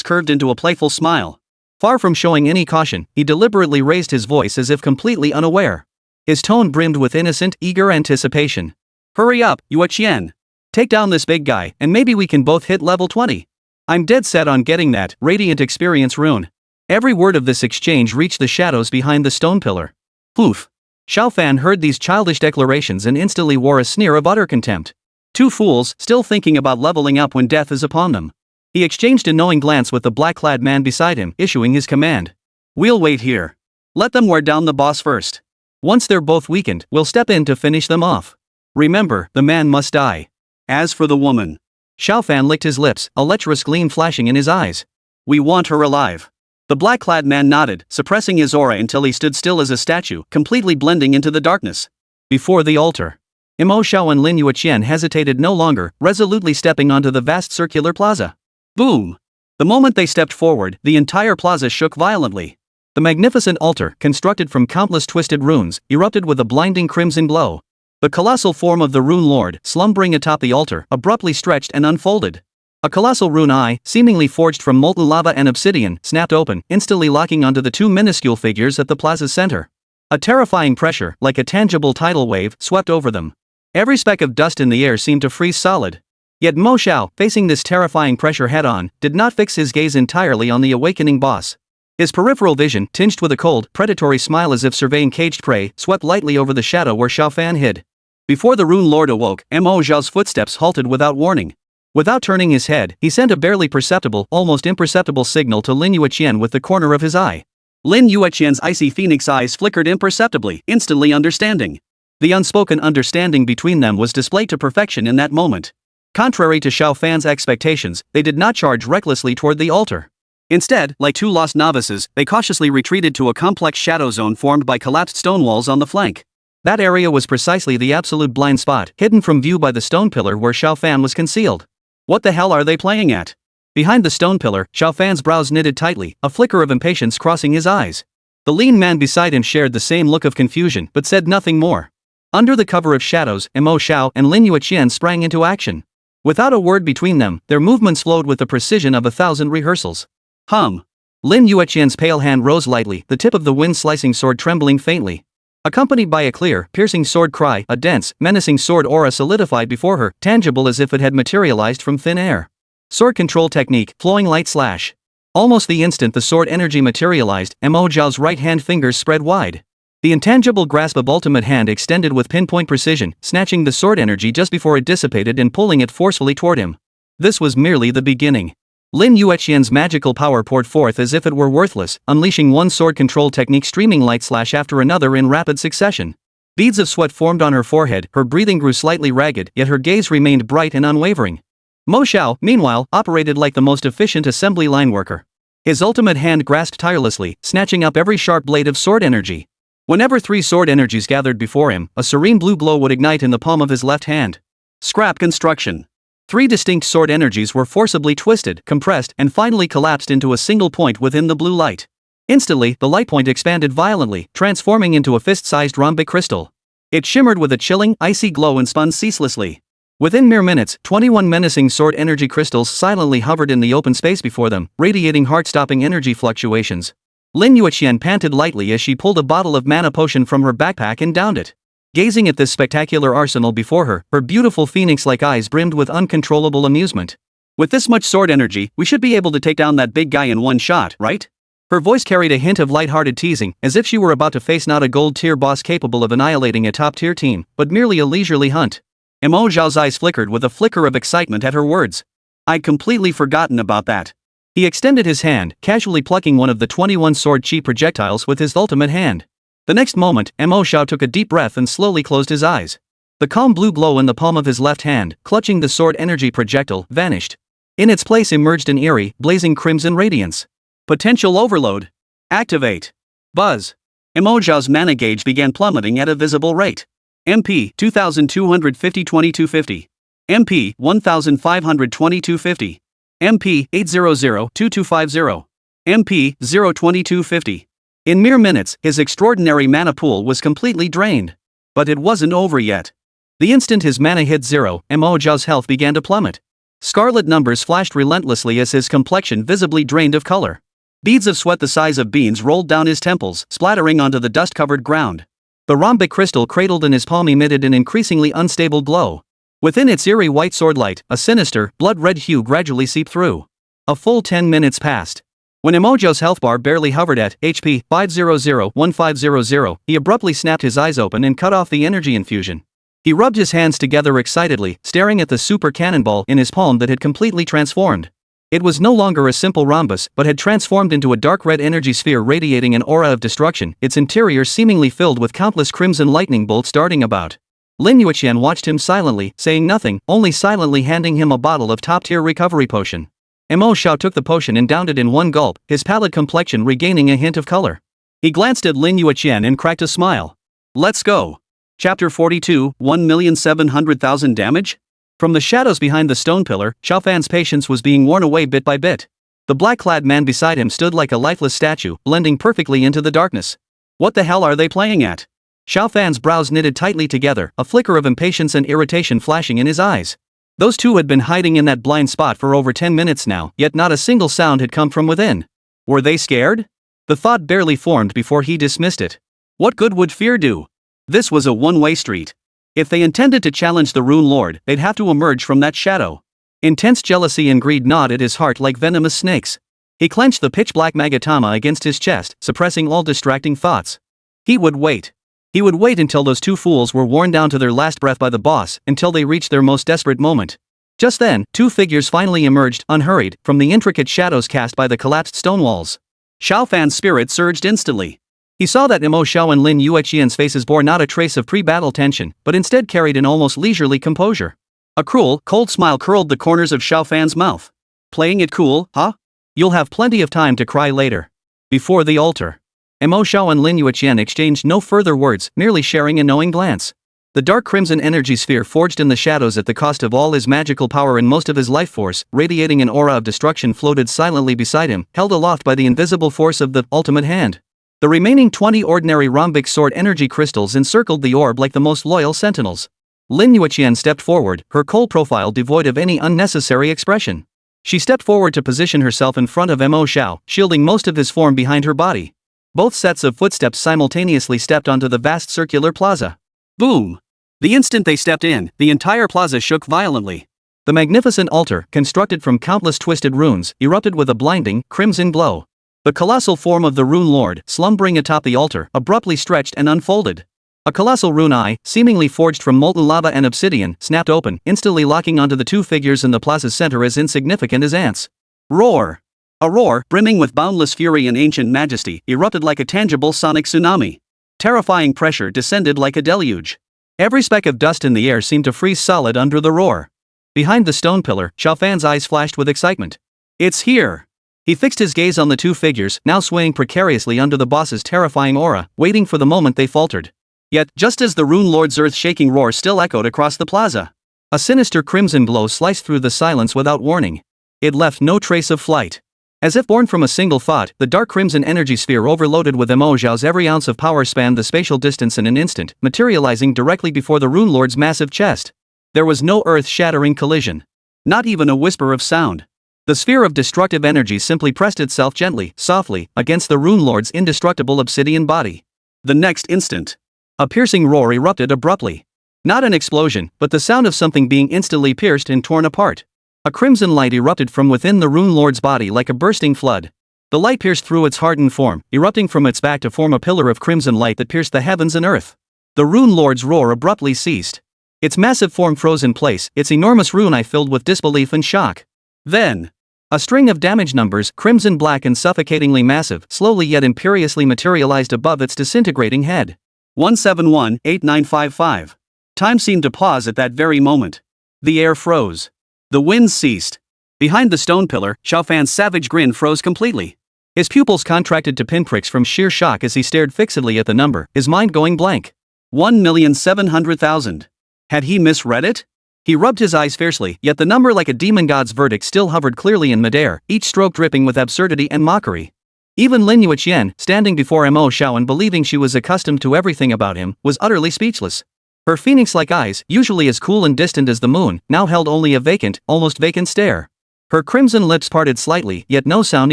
curved into a playful smile. Far from showing any caution, he deliberately raised his voice as if completely unaware. His tone brimmed with innocent, eager anticipation. "Hurry up, Yueqian. Take down this big guy, and maybe we can both hit level 20. I'm dead set on getting that Radiant Experience rune." Every word of this exchange reached the shadows behind the stone pillar. Poof. Xiao Fan heard these childish declarations and instantly wore a sneer of utter contempt. Two fools, still thinking about leveling up when death is upon them. He exchanged a knowing glance with the black-clad man beside him, issuing his command. "We'll wait here. Let them wear down the boss first. Once they're both weakened, we'll step in to finish them off. Remember, the man must die. As for the woman..." Xiao Fan licked his lips, a lecherous gleam flashing in his eyes. "We want her alive." The black-clad man nodded, suppressing his aura until he stood still as a statue, completely blending into the darkness. Before the altar, Mo Xiao and Lin Yueqian hesitated no longer, resolutely stepping onto the vast circular plaza. Boom! The moment they stepped forward, the entire plaza shook violently. The magnificent altar, constructed from countless twisted runes, erupted with a blinding crimson glow. The colossal form of the Rune Lord, slumbering atop the altar, abruptly stretched and unfolded. A colossal rune eye, seemingly forged from molten lava and obsidian, snapped open, instantly locking onto the two minuscule figures at the plaza's center. A terrifying pressure, like a tangible tidal wave, swept over them. Every speck of dust in the air seemed to freeze solid. Yet Mo Xiao, facing this terrifying pressure head-on, did not fix his gaze entirely on the awakening boss. His peripheral vision, tinged with a cold, predatory smile as if surveying caged prey, swept lightly over the shadow where Xiao Fan hid. Before the Rune Lord awoke, Mo Xiao's footsteps halted without warning. Without turning his head, he sent a barely perceptible, almost imperceptible signal to Lin Yueqian with the corner of his eye. Lin Yueqian's icy phoenix eyes flickered imperceptibly, instantly understanding. The unspoken understanding between them was displayed to perfection in that moment. Contrary to Xiao Fan's expectations, they did not charge recklessly toward the altar. Instead, like two lost novices, they cautiously retreated to a complex shadow zone formed by collapsed stone walls on the flank. That area was precisely the absolute blind spot, hidden from view by the stone pillar where Xiao Fan was concealed. What the hell are they playing at? Behind the stone pillar, Xiao Fan's brows knitted tightly, a flicker of impatience crossing his eyes. The lean man beside him shared the same look of confusion but said nothing more. Under the cover of shadows, Mo Xiao and Lin Yueqian sprang into action. Without a word between them, their movements flowed with the precision of 1,000 rehearsals. Hum. Lin Yueqian's pale hand rose lightly, the tip of the wind-slicing sword trembling faintly. Accompanied by a clear, piercing sword cry, a dense, menacing sword aura solidified before her, tangible as if it had materialized from thin air. Sword control technique, flowing light slash. Almost the instant the sword energy materialized, Mo Xiao's right hand fingers spread wide. The intangible grasp of ultimate hand extended with pinpoint precision, snatching the sword energy just before it dissipated and pulling it forcefully toward him. This was merely the beginning. Lin Yueqian's magical power poured forth as if it were worthless, unleashing one sword control technique streaming light slash after another in rapid succession. Beads of sweat formed on her forehead, her breathing grew slightly ragged, yet her gaze remained bright and unwavering. Mo Xiao, meanwhile, operated like the most efficient assembly line worker. His ultimate hand grasped tirelessly, snatching up every sharp blade of sword energy. Whenever 3 sword energies gathered before him, a serene blue glow would ignite in the palm of his left hand. Scrap construction. 3 distinct sword energies were forcibly twisted, compressed, and finally collapsed into a single point within the blue light. Instantly, the light point expanded violently, transforming into a fist-sized rhombic crystal. It shimmered with a chilling, icy glow and spun ceaselessly. Within mere minutes, 21 menacing sword energy crystals silently hovered in the open space before them, radiating heart-stopping energy fluctuations. Lin Yueqian panted lightly as she pulled a bottle of mana potion from her backpack and downed it. Gazing at this spectacular arsenal before her, her beautiful phoenix-like eyes brimmed with uncontrollable amusement. With this much sword energy, we should be able to take down that big guy in one shot, right? Her voice carried a hint of light-hearted teasing, as if she were about to face not a gold-tier boss capable of annihilating a top-tier team, but merely a leisurely hunt. Mo Xiao's eyes flickered with a flicker of excitement at her words. I'd completely forgotten about that. He extended his hand, casually plucking one of the 21 sword chi projectiles with his ultimate hand. The next moment, Mo Xiao took a deep breath and slowly closed his eyes. The calm blue glow in the palm of his left hand, clutching the sword energy projectile, vanished. In its place emerged an eerie, blazing crimson radiance. Potential overload. Activate. Buzz. Mo Xiao's mana gauge began plummeting at a visible rate. MP 2250-2250. MP 1520-2250. MP 800-2250. MP 02250. In mere minutes, his extraordinary mana pool was completely drained. But it wasn't over yet. The instant his mana hit 0, Mo Xiao's health began to plummet. Scarlet numbers flashed relentlessly as his complexion visibly drained of color. Beads of sweat the size of beans rolled down his temples, splattering onto the dust-covered ground. The rhombic crystal cradled in his palm emitted an increasingly unstable glow. Within its eerie white sword light, a sinister, blood-red hue gradually seeped through. A full 10 minutes passed. When Mo Xiao's health bar barely hovered at HP 500-1500, he abruptly snapped his eyes open and cut off the energy infusion. He rubbed his hands together excitedly, staring at the super cannonball in his palm that had completely transformed. It was no longer a simple rhombus, but had transformed into a dark red energy sphere radiating an aura of destruction, its interior seemingly filled with countless crimson lightning bolts darting about. Lin Yueqian watched him silently, saying nothing, only silently handing him a bottle of top-tier recovery potion. Mo Xiao took the potion and downed it in one gulp, his pallid complexion regaining a hint of color. He glanced at Lin Yueqian and cracked a smile. Let's go. Chapter 42, 1,700,000 damage? From the shadows behind the stone pillar, Xiao Fan's patience was being worn away bit by bit. The black-clad man beside him stood like a lifeless statue, blending perfectly into the darkness. What the hell are they playing at? Xiao Fan's brows knitted tightly together, a flicker of impatience and irritation flashing in his eyes. Those two had been hiding in that blind spot for over 10 minutes now, yet not a single sound had come from within. Were they scared? The thought barely formed before he dismissed it. What good would fear do? This was a one-way street. If they intended to challenge the Rune Lord, they'd have to emerge from that shadow. Intense jealousy and greed gnawed at his heart like venomous snakes. He clenched the pitch-black magatama against his chest, suppressing all distracting thoughts. He would wait. He would wait until those two fools were worn down to their last breath by the boss, until they reached their most desperate moment. Just then, two figures finally emerged, unhurried, from the intricate shadows cast by the collapsed stone walls. Xiao Fan's spirit surged instantly. He saw that Mo Xiao and Lin Yueqian's faces bore not a trace of pre-battle tension, but instead carried an almost leisurely composure. A cruel, cold smile curled the corners of Xiao Fan's mouth. Playing it cool, huh? You'll have plenty of time to cry later. Before the altar. Mo Xiao and Lin Yueqian exchanged no further words, merely sharing a knowing glance. The dark crimson energy sphere forged in the shadows at the cost of all his magical power and most of his life force, radiating an aura of destruction floated silently beside him, held aloft by the invisible force of the ultimate hand. The remaining 20 ordinary rhombic sword energy crystals encircled the orb like the most loyal sentinels. Lin Yueqian stepped forward, her cold profile devoid of any unnecessary expression. She stepped forward to position herself in front of Mo Xiao, shielding most of his form behind her body. Both sets of footsteps simultaneously stepped onto the vast circular plaza. Boom! The instant they stepped in, the entire plaza shook violently. The magnificent altar, constructed from countless twisted runes, erupted with a blinding, crimson glow. The colossal form of the Rune Lord, slumbering atop the altar, abruptly stretched and unfolded. A colossal rune eye, seemingly forged from molten lava and obsidian, snapped open, instantly locking onto the two figures in the plaza's center as insignificant as ants. Roar! A roar, brimming with boundless fury and ancient majesty, erupted like a tangible sonic tsunami. Terrifying pressure descended like a deluge. Every speck of dust in the air seemed to freeze solid under the roar. Behind the stone pillar, Xiao Fan's eyes flashed with excitement. It's here! He fixed his gaze on the two figures, now swaying precariously under the boss's terrifying aura, waiting for the moment they faltered. Yet, just as the Rune Lord's earth-shaking roar still echoed across the plaza, a sinister crimson glow sliced through the silence without warning. It left no trace of flight. As if born from a single thought, the dark crimson energy sphere overloaded with Mo Xiao's every ounce of power spanned the spatial distance in an instant, materializing directly before the Rune Lord's massive chest. There was no earth-shattering collision. Not even a whisper of sound. The sphere of destructive energy simply pressed itself gently, softly, against the Rune Lord's indestructible obsidian body. The next instant, a piercing roar erupted abruptly. Not an explosion, but the sound of something being instantly pierced and torn apart. A crimson light erupted from within the Rune Lord's body like a bursting flood. The light pierced through its hardened form, erupting from its back to form a pillar of crimson light that pierced the heavens and earth. The Rune Lord's roar abruptly ceased. Its massive form froze in place, its enormous rune eye filled with disbelief and shock. Then, a string of damage numbers, crimson black and suffocatingly massive, slowly yet imperiously materialized above its disintegrating head. 171-8955. Time seemed to pause at that very moment. The air froze. The wind ceased. Behind the stone pillar, Xiaofan's savage grin froze completely. His pupils contracted to pinpricks from sheer shock as he stared fixedly at the number, his mind going blank. 1,700,000. Had he misread it? He rubbed his eyes fiercely, yet the number like a demon god's verdict still hovered clearly in midair, each stroke dripping with absurdity and mockery. Even Lin Yueqian, standing before Mo Xiao and believing she was accustomed to everything about him, was utterly speechless. Her phoenix-like eyes, usually as cool and distant as the moon, now held only a vacant, almost vacant stare. Her crimson lips parted slightly, yet no sound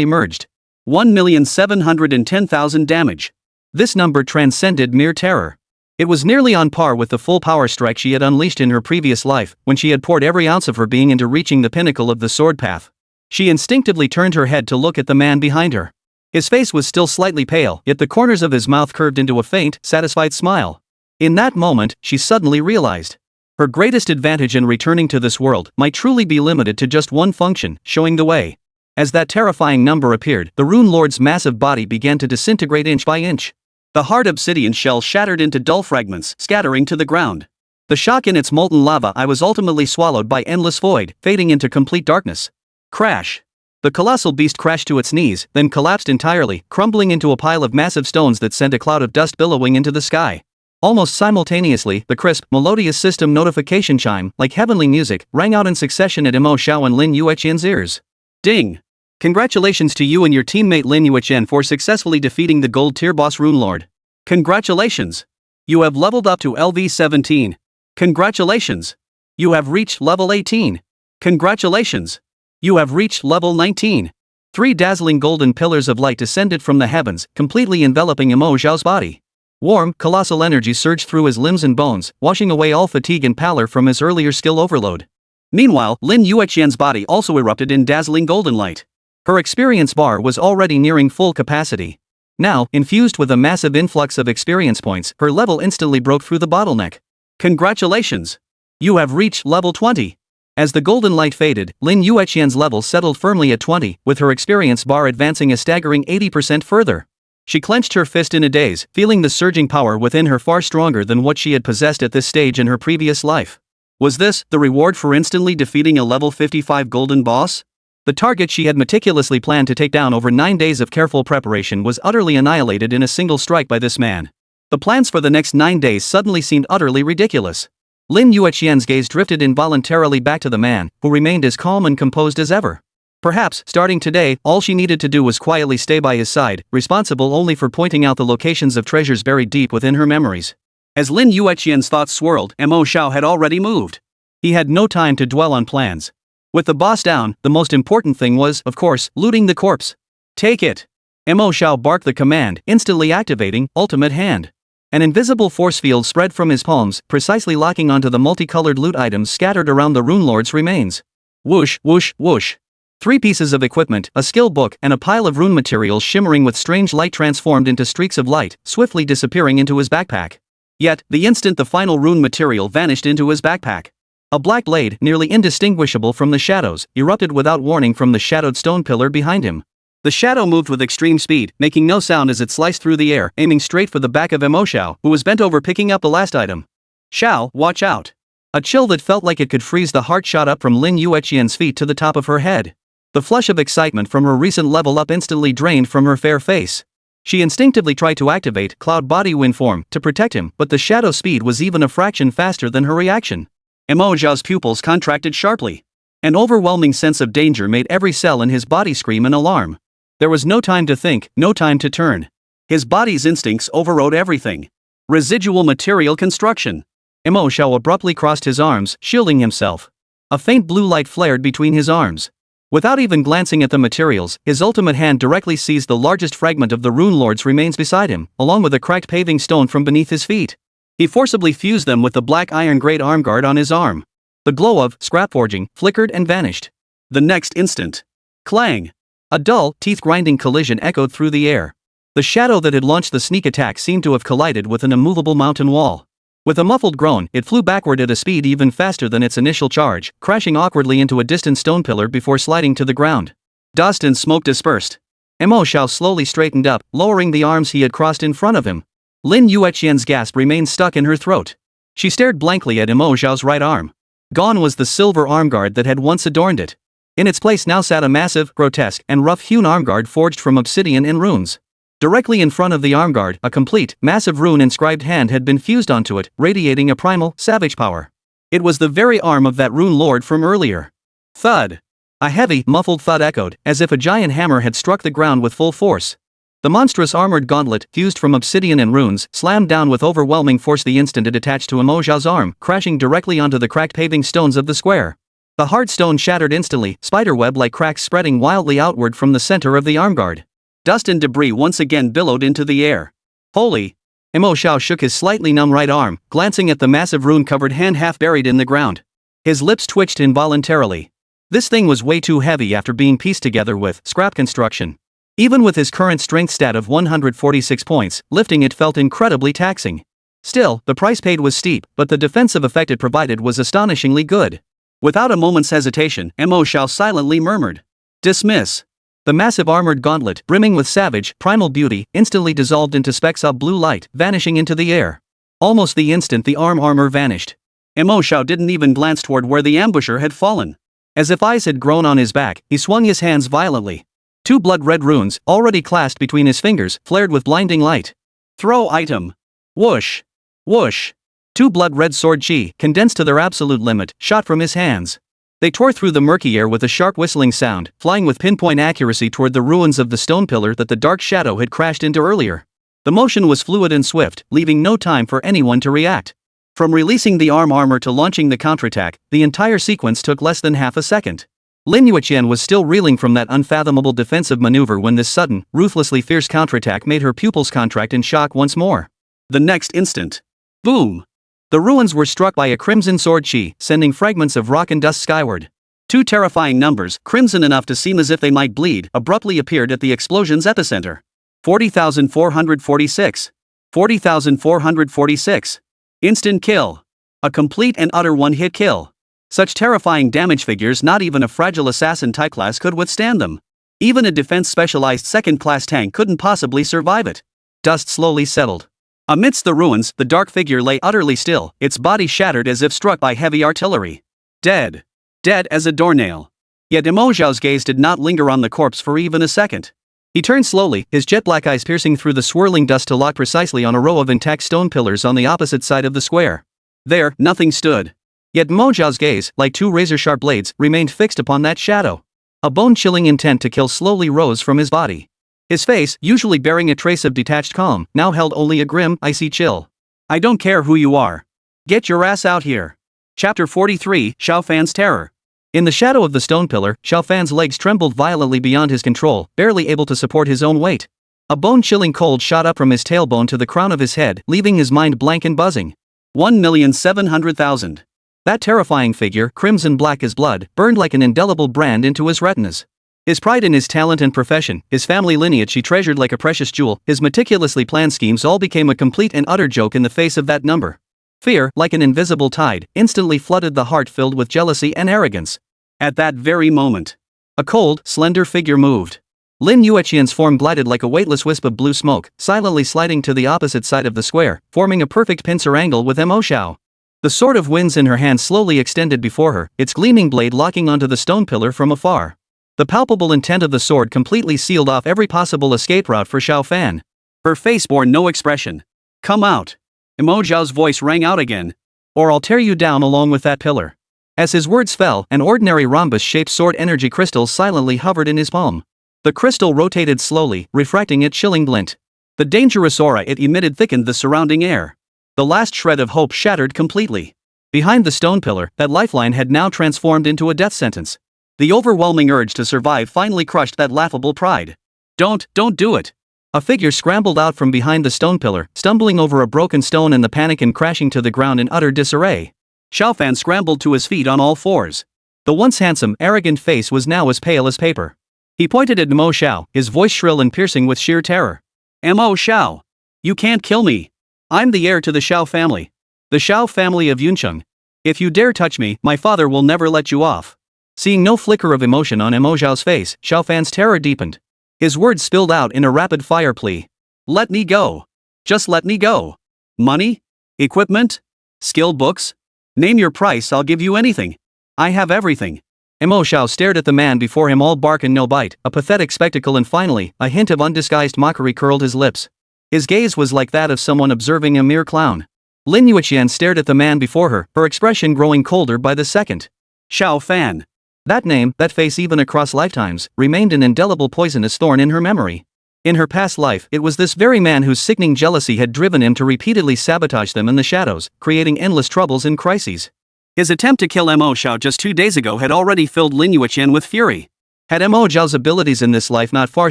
emerged. 1,710,000 damage. This number transcended mere terror. It was nearly on par with the full power strike she had unleashed in her previous life, when she had poured every ounce of her being into reaching the pinnacle of the sword path. She instinctively turned her head to look at the man behind her. His face was still slightly pale, yet the corners of his mouth curved into a faint, satisfied smile. In that moment, she suddenly realized. Her greatest advantage in returning to this world might truly be limited to just one function, showing the way. As that terrifying number appeared, the Rune Lord's massive body began to disintegrate inch by inch. The hard obsidian shell shattered into dull fragments, scattering to the ground. The shock in its molten lava eye was ultimately swallowed by endless void, fading into complete darkness. Crash! The colossal beast crashed to its knees, then collapsed entirely, crumbling into a pile of massive stones that sent a cloud of dust billowing into the sky. Almost simultaneously, the crisp, melodious system notification chime, like heavenly music, rang out in succession at Mo Xiao and Lin Yueqian's ears. Ding! Congratulations to you and your teammate Lin Yueqian for successfully defeating the gold tier boss Rune Lord. Congratulations! You have leveled up to LV17. Congratulations! You have reached level 18. Congratulations! You have reached level 19. 3 dazzling golden pillars of light descended from the heavens, completely enveloping Mo Xiao's body. Warm, colossal energy surged through his limbs and bones, washing away all fatigue and pallor from his earlier skill overload. Meanwhile, Lin Yueqian's body also erupted in dazzling golden light. Her experience bar was already nearing full capacity. Now, infused with a massive influx of experience points, her level instantly broke through the bottleneck. Congratulations! You have reached level 20. As the golden light faded, Lin Yueqian's level settled firmly at 20, with her experience bar advancing a staggering 80% further. She clenched her fist in a daze, feeling the surging power within her far stronger than what she had possessed at this stage in her previous life. Was this the reward for instantly defeating a level 55 golden boss? The target she had meticulously planned to take down over 9 days of careful preparation was utterly annihilated in a single strike by this man. The plans for the next 9 days suddenly seemed utterly ridiculous. Lin Yueqian's gaze drifted involuntarily back to the man, who remained as calm and composed as ever. Perhaps, starting today, all she needed to do was quietly stay by his side, responsible only for pointing out the locations of treasures buried deep within her memories. As Lin Yueqian's thoughts swirled, Mo Xiao had already moved. He had no time to dwell on plans. With the boss down, the most important thing was, of course, looting the corpse. Take it! Mo Xiao barked the command, instantly activating Ultimate Hand. An invisible force field spread from his palms, precisely locking onto the multicolored loot items scattered around the Rune Lord's remains. Whoosh, whoosh, whoosh. 3 pieces of equipment, a skill book, and a pile of rune materials shimmering with strange light transformed into streaks of light, swiftly disappearing into his backpack. Yet, the instant the final rune material vanished into his backpack, a black blade, nearly indistinguishable from the shadows, erupted without warning from the shadowed stone pillar behind him. The shadow moved with extreme speed, making no sound as it sliced through the air, aiming straight for the back of Mo Xiao, who was bent over picking up the last item. Xiao, watch out! A chill that felt like it could freeze the heart shot up from Lin Yueqian's feet to the top of her head. The flush of excitement from her recent level up instantly drained from her fair face. She instinctively tried to activate Cloud Body Wind form to protect him, but the shadow speed was even a fraction faster than her reaction. Mo Xiao's pupils contracted sharply. An overwhelming sense of danger made every cell in his body scream in alarm. There was no time to think, no time to turn. His body's instincts overrode everything. Residual material construction. Mo Xiao abruptly crossed his arms, shielding himself. A faint blue light flared between his arms. Without even glancing at the materials, his ultimate hand directly seized the largest fragment of the Rune Lord's remains beside him, along with a cracked paving stone from beneath his feet. He forcibly fused them with the black iron grade arm guard on his arm. The glow of scrap forging flickered and vanished. The next instant. Clang! A dull, teeth-grinding collision echoed through the air. The shadow that had launched the sneak attack seemed to have collided with an immovable mountain wall. With a muffled groan, it flew backward at a speed even faster than its initial charge, crashing awkwardly into a distant stone pillar before sliding to the ground. Dust and smoke dispersed. Mo Xiao slowly straightened up, lowering the arms he had crossed in front of him. Lin Yueqian's gasp remained stuck in her throat. She stared blankly at Mo Xiao's right arm. Gone was the silver armguard that had once adorned it. In its place now sat a massive, grotesque, and rough-hewn armguard forged from obsidian and runes. Directly in front of the armguard, a complete, massive rune-inscribed hand had been fused onto it, radiating a primal, savage power. It was the very arm of that Rune Lord from earlier. Thud! A heavy, muffled thud echoed, as if a giant hammer had struck the ground with full force. The monstrous armored gauntlet, fused from obsidian and runes, slammed down with overwhelming force the instant it attached to Mo Xiao's arm, crashing directly onto the cracked paving stones of the square. The hard stone shattered instantly, spiderweb-like cracks spreading wildly outward from the center of the armguard. Dust and debris once again billowed into the air. Holy! Mo Xiao shook his slightly numb right arm, glancing at the massive rune-covered hand half buried in the ground. His lips twitched involuntarily. This thing was way too heavy after being pieced together with scrap construction. Even with his current strength stat of 146 points, lifting it felt incredibly taxing. Still, the price paid was steep, but the defensive effect it provided was astonishingly good. Without a moment's hesitation, Mo Xiao silently murmured, "Dismiss." The massive armored gauntlet, brimming with savage, primal beauty, instantly dissolved into specks of blue light, vanishing into the air. Almost the instant the armor vanished. Mo Xiao didn't even glance toward where the ambusher had fallen. As if eyes had grown on his back, he swung his hands violently. Two blood-red runes, already clasped between his fingers, flared with blinding light. Throw item. Whoosh! Whoosh! Two blood-red sword chi, condensed to their absolute limit, shot from his hands. They tore through the murky air with a sharp whistling sound, flying with pinpoint accuracy toward the ruins of the stone pillar that the dark shadow had crashed into earlier. The motion was fluid and swift, leaving no time for anyone to react. From releasing the armor to launching the counterattack, the entire sequence took less than half a second. Lin Yueqian was still reeling from that unfathomable defensive maneuver when this sudden, ruthlessly fierce counterattack made her pupils contract in shock once more. The next instant. Boom! The ruins were struck by a crimson sword chi, sending fragments of rock and dust skyward. Two terrifying numbers, crimson enough to seem as if they might bleed, abruptly appeared at the explosion's epicenter. 40,446. 40,446. Instant kill. A complete and utter one-hit kill. Such terrifying damage figures not even a fragile assassin type class could withstand them. Even a defense-specialized second-class tank couldn't possibly survive it. Dust slowly settled. Amidst the ruins, the dark figure lay utterly still, its body shattered as if struck by heavy artillery. Dead. Dead as a doornail. Yet Mo Xiao's gaze did not linger on the corpse for even a second. He turned slowly, his jet-black eyes piercing through the swirling dust to lock precisely on a row of intact stone pillars on the opposite side of the square. There, nothing stood. Yet Mo Xiao's gaze, like two razor-sharp blades, remained fixed upon that shadow. A bone-chilling intent to kill slowly rose from his body. His face, usually bearing a trace of detached calm, now held only a grim, icy chill. I don't care who you are. Get your ass out here. Chapter 43, Xiao Fan's Terror. In the shadow of the stone pillar, Xiao Fan's legs trembled violently beyond his control, barely able to support his own weight. A bone-chilling cold shot up from his tailbone to the crown of his head, leaving his mind blank and buzzing. 1,700,000. That terrifying figure, crimson black as blood, burned like an indelible brand into his retinas. His pride in his talent and profession, his family lineage he treasured like a precious jewel, his meticulously planned schemes all became a complete and utter joke in the face of that number. Fear, like an invisible tide, instantly flooded the heart filled with jealousy and arrogance. At that very moment, a cold, slender figure moved. Lin Yueqian's form glided like a weightless wisp of blue smoke, silently sliding to the opposite side of the square, forming a perfect pincer angle with Mo Xiao. The sword of winds in her hand slowly extended before her, its gleaming blade locking onto the stone pillar from afar. The palpable intent of the sword completely sealed off every possible escape route for Xiao Fan. Her face bore no expression. "Come out." Mo Xiao's voice rang out again. "Or I'll tear you down along with that pillar." As his words fell, an ordinary rhombus-shaped sword energy crystal silently hovered in his palm. The crystal rotated slowly, refracting its chilling glint. The dangerous aura it emitted thickened the surrounding air. The last shred of hope shattered completely. Behind the stone pillar, that lifeline had now transformed into a death sentence. The overwhelming urge to survive finally crushed that laughable pride. Don't do it." A figure scrambled out from behind the stone pillar, stumbling over a broken stone and the panic and crashing to the ground in utter disarray. Xiao Fan scrambled to his feet on all fours. The once handsome, arrogant face was now as pale as paper. He pointed at Mo Xiao, his voice shrill and piercing with sheer terror. "Mo Xiao! You can't kill me! I'm the heir to the Xiao family. The Xiao family of Yuncheng. If you dare touch me, my father will never let you off." Seeing no flicker of emotion on Mo Xiao's face, Xiao Fan's terror deepened. His words spilled out in a rapid-fire plea. "Let me go. Just let me go. Money? Equipment? Skill books? Name your price, I'll give you anything. I have everything." Mo Xiao stared at the man before him, all bark and no bite, a pathetic spectacle, and finally, a hint of undisguised mockery curled his lips. His gaze was like that of someone observing a mere clown. Lin Yueqian stared at the man before her, her expression growing colder by the second. Xiao Fan. That name, that face, even across lifetimes, remained an indelible poisonous thorn in her memory. In her past life, it was this very man whose sickening jealousy had driven him to repeatedly sabotage them in the shadows, creating endless troubles and crises. His attempt to kill Mo Xiao just 2 days ago had already filled Lin Yueqian with fury. Had Mo Xiao's abilities in this life not far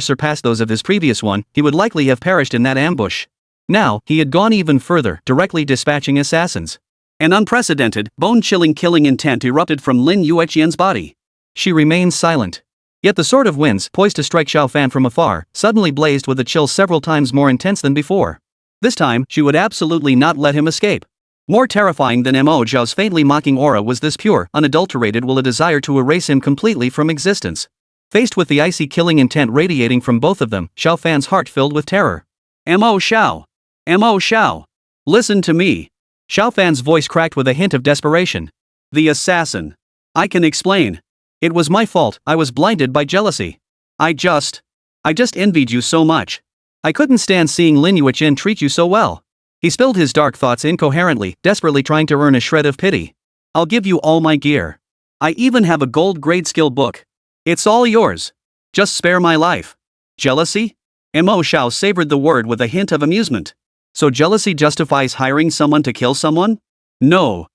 surpassed those of his previous one, he would likely have perished in that ambush. Now, he had gone even further, directly dispatching assassins. An unprecedented, bone-chilling killing intent erupted from Lin Yueqian's body. She remained silent. Yet the sword of winds, poised to strike Xiao Fan from afar, suddenly blazed with a chill several times more intense than before. This time, she would absolutely not let him escape. More terrifying than Mo Xiao's faintly mocking aura was this pure, unadulterated will, a desire to erase him completely from existence. Faced with the icy killing intent radiating from both of them, Xiao Fan's heart filled with terror. Mo Xiao! Mo Xiao! Listen to me! Xiao Fan's voice cracked with a hint of desperation. The assassin. I can explain. It was my fault, I was blinded by jealousy. I just envied you so much. I couldn't stand seeing Lin Yueqian treat you so well. He spilled his dark thoughts incoherently, desperately trying to earn a shred of pity. I'll give you all my gear. I even have a gold-grade skill book. It's all yours. Just spare my life. Jealousy? Mo Xiao savored the word with a hint of amusement. So jealousy justifies hiring someone to kill someone? No.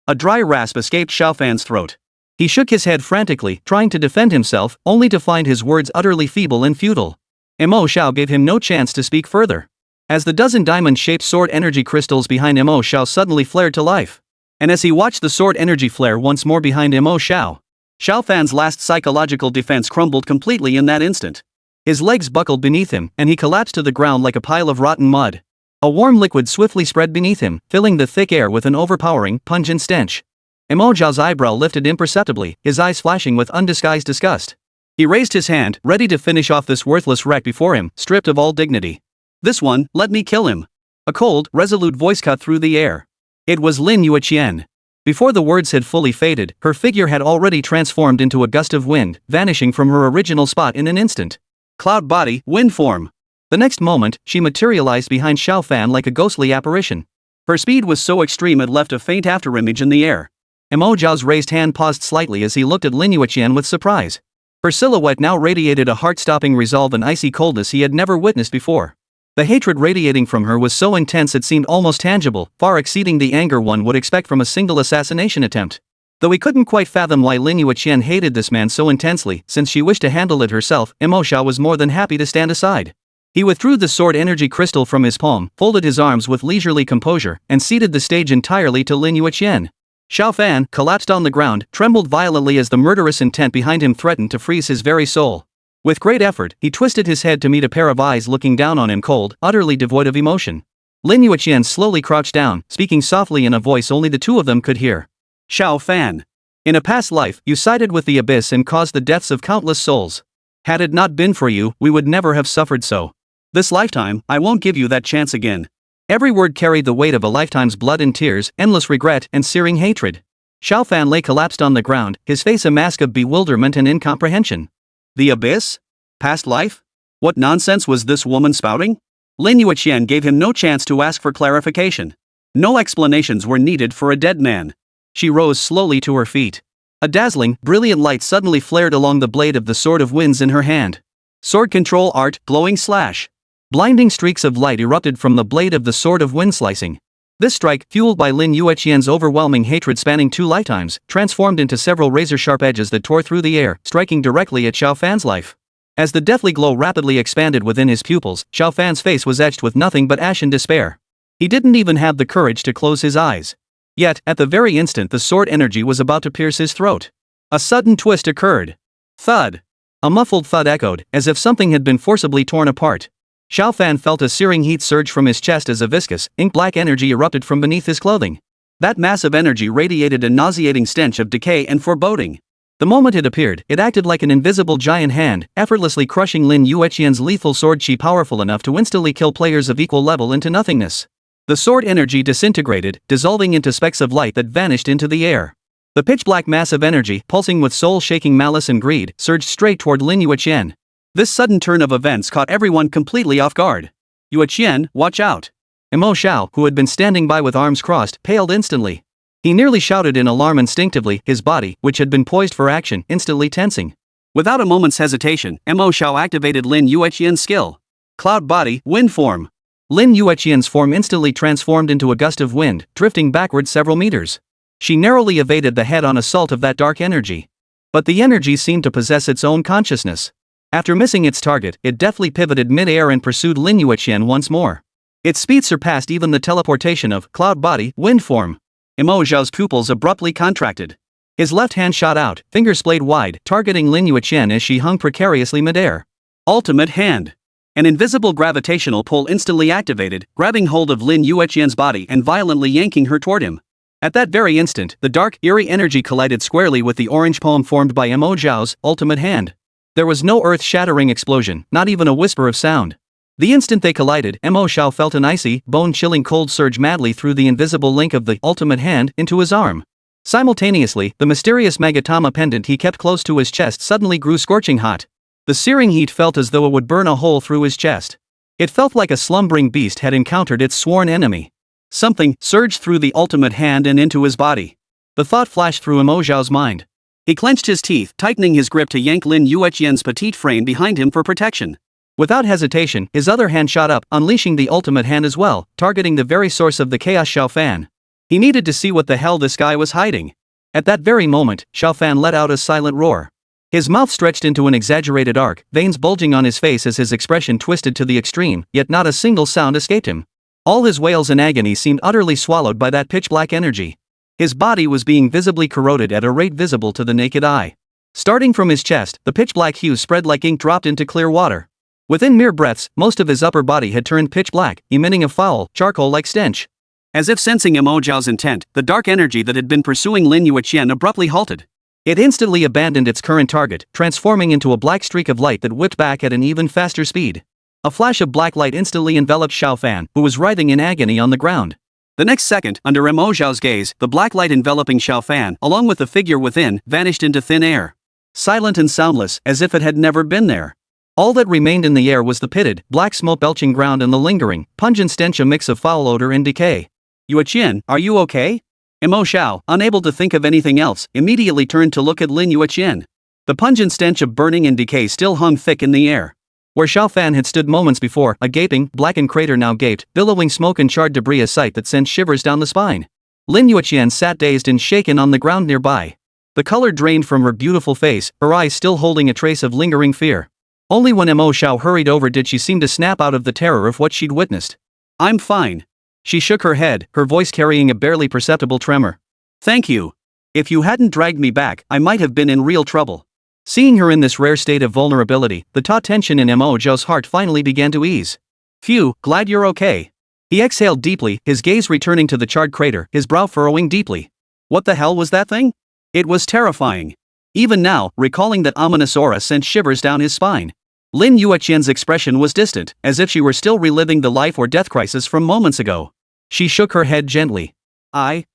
A dry rasp escaped Xiao Fan's throat. He shook his head frantically, trying to defend himself, only to find his words utterly feeble and futile. Mo Xiao gave him no chance to speak further. As the dozen diamond-shaped sword energy crystals behind Mo Xiao suddenly flared to life. And as he watched the sword energy flare once more behind Mo Xiao, Xiao Fan's last psychological defense crumbled completely in that instant. His legs buckled beneath him, and he collapsed to the ground like a pile of rotten mud. A warm liquid swiftly spread beneath him, filling the thick air with an overpowering, pungent stench. Mo Xiao's eyebrow lifted imperceptibly, his eyes flashing with undisguised disgust. He raised his hand, ready to finish off this worthless wreck before him, stripped of all dignity. This one, let me kill him. A cold, resolute voice cut through the air. It was Lin Yueqian. Before the words had fully faded, her figure had already transformed into a gust of wind, vanishing from her original spot in an instant. Cloud body, wind form. The next moment, she materialized behind Xiao Fan like a ghostly apparition. Her speed was so extreme it left a faint afterimage in the air. Mo Xiao's raised hand paused slightly as he looked at Lin Yueqian with surprise. Her silhouette now radiated a heart-stopping resolve and icy coldness he had never witnessed before. The hatred radiating from her was so intense it seemed almost tangible, far exceeding the anger one would expect from a single assassination attempt. Though he couldn't quite fathom why Lin Yueqian hated this man so intensely, since she wished to handle it herself, Mo Xiao was more than happy to stand aside. He withdrew the sword energy crystal from his palm, folded his arms with leisurely composure, and ceded the stage entirely to Lin Yueqian. Xiao Fan, collapsed on the ground, trembled violently as the murderous intent behind him threatened to freeze his very soul. With great effort, he twisted his head to meet a pair of eyes looking down on him, cold, utterly devoid of emotion. Lin Yueqian slowly crouched down, speaking softly in a voice only the two of them could hear. Xiao Fan. In a past life, you sided with the abyss and caused the deaths of countless souls. Had it not been for you, we would never have suffered so. This lifetime, I won't give you that chance again. Every word carried the weight of a lifetime's blood and tears, endless regret, and searing hatred. Xiao Fan lay collapsed on the ground, his face a mask of bewilderment and incomprehension. The abyss? Past life? What nonsense was this woman spouting? Lin Yueqian gave him no chance to ask for clarification. No explanations were needed for a dead man. She rose slowly to her feet. A dazzling, brilliant light suddenly flared along the blade of the Sword of Winds in her hand. Sword control art, glowing slash. Blinding streaks of light erupted from the blade of the Sword of Wind slicing. This strike, fueled by Lin Yueqian's overwhelming hatred spanning 2 lifetimes, transformed into several razor-sharp edges that tore through the air, striking directly at Xiao Fan's life. As the deathly glow rapidly expanded within his pupils, Xiao Fan's face was etched with nothing but ashen despair. He didn't even have the courage to close his eyes. Yet, at the very instant the sword energy was about to pierce his throat, a sudden twist occurred. Thud! A muffled thud echoed, as if something had been forcibly torn apart. Xiao Fan felt a searing heat surge from his chest as a viscous, ink-black energy erupted from beneath his clothing. That massive energy radiated a nauseating stench of decay and foreboding. The moment it appeared, it acted like an invisible giant hand, effortlessly crushing Lin Yueqian's lethal sword chi powerful enough to instantly kill players of equal level into nothingness. The sword energy disintegrated, dissolving into specks of light that vanished into the air. The pitch-black mass of energy, pulsing with soul-shaking malice and greed, surged straight toward Lin Yueqian. This sudden turn of events caught everyone completely off guard. Yueqian, watch out! Mo Xiao, who had been standing by with arms crossed, paled instantly. He nearly shouted in alarm instinctively, his body, which had been poised for action, instantly tensing. Without a moment's hesitation, Mo Xiao activated Lin Yueqian's skill. Cloud Body, Wind Form. Lin Yueqian's form instantly transformed into a gust of wind, drifting backward several meters. She narrowly evaded the head-on assault of that dark energy. But the energy seemed to possess its own consciousness. After missing its target, it deftly pivoted mid-air and pursued Lin Yueqian once more. Its speed surpassed even the teleportation of Cloud Body, Wind Form. Mo Xiao's pupils abruptly contracted. His left hand shot out, fingers splayed wide, targeting Lin Yueqian as she hung precariously mid-air. Ultimate Hand. An invisible gravitational pull instantly activated, grabbing hold of Lin Yueqian's body and violently yanking her toward him. At that very instant, the dark, eerie energy collided squarely with the orange poem formed by Mo Xiao's ultimate hand. There was no earth-shattering explosion, not even a whisper of sound. The instant they collided, Mo Xiao felt an icy, bone-chilling cold surge madly through the invisible link of the ultimate hand into his arm. Simultaneously, the mysterious magatama pendant he kept close to his chest suddenly grew scorching hot. The searing heat felt as though it would burn a hole through his chest. It felt like a slumbering beast had encountered its sworn enemy. Something surged through the ultimate hand and into his body. The thought flashed through Mo Xiao's mind. He clenched his teeth, tightening his grip to yank Lin Yueqian's petite frame behind him for protection. Without hesitation, his other hand shot up, unleashing the ultimate hand as well, targeting the very source of the chaos Xiao Fan. He needed to see what the hell this guy was hiding. At that very moment, Xiao Fan let out a silent roar. His mouth stretched into an exaggerated arc, veins bulging on his face as his expression twisted to the extreme, yet not a single sound escaped him. All his wails and agony seemed utterly swallowed by that pitch-black energy. His body was being visibly corroded at a rate visible to the naked eye. Starting from his chest, the pitch-black hue spread like ink dropped into clear water. Within mere breaths, most of his upper body had turned pitch-black, emitting a foul, charcoal-like stench. As if sensing Mo Xiao's intent, the dark energy that had been pursuing Lin Yueqian abruptly halted. It instantly abandoned its current target, transforming into a black streak of light that whipped back at an even faster speed. A flash of black light instantly enveloped Xiao Fan, who was writhing in agony on the ground. The next second, under Mo Xiao's gaze, the black light enveloping Xiao Fan, along with the figure within, vanished into thin air. Silent and soundless, as if it had never been there. All that remained in the air was the pitted, black smoke-belching ground and the lingering, pungent stench, a mix of foul odor and decay. Yueqian, are you okay? Mo Xiao, unable to think of anything else, immediately turned to look at Lin Yueqian. The pungent stench of burning and decay still hung thick in the air. Where Xiao Fan had stood moments before, a gaping, blackened crater now gaped, billowing smoke and charred debris, a sight that sent shivers down the spine. Lin Yueqian sat dazed and shaken on the ground nearby. The color drained from her beautiful face, her eyes still holding a trace of lingering fear. Only when Mo Xiao hurried over did she seem to snap out of the terror of what she'd witnessed. I'm fine. She shook her head, her voice carrying a barely perceptible tremor. Thank you. If you hadn't dragged me back, I might have been in real trouble. Seeing her in this rare state of vulnerability, the taut tension in Mo Xiao's heart finally began to ease. Phew, glad you're okay. He exhaled deeply, his gaze returning to the charred crater, his brow furrowing deeply. What the hell was that thing? It was terrifying. Even now, recalling that ominous aura sent shivers down his spine. Lin Yueqian's expression was distant, as if she were still reliving the life or death crisis from moments ago. She shook her head gently. I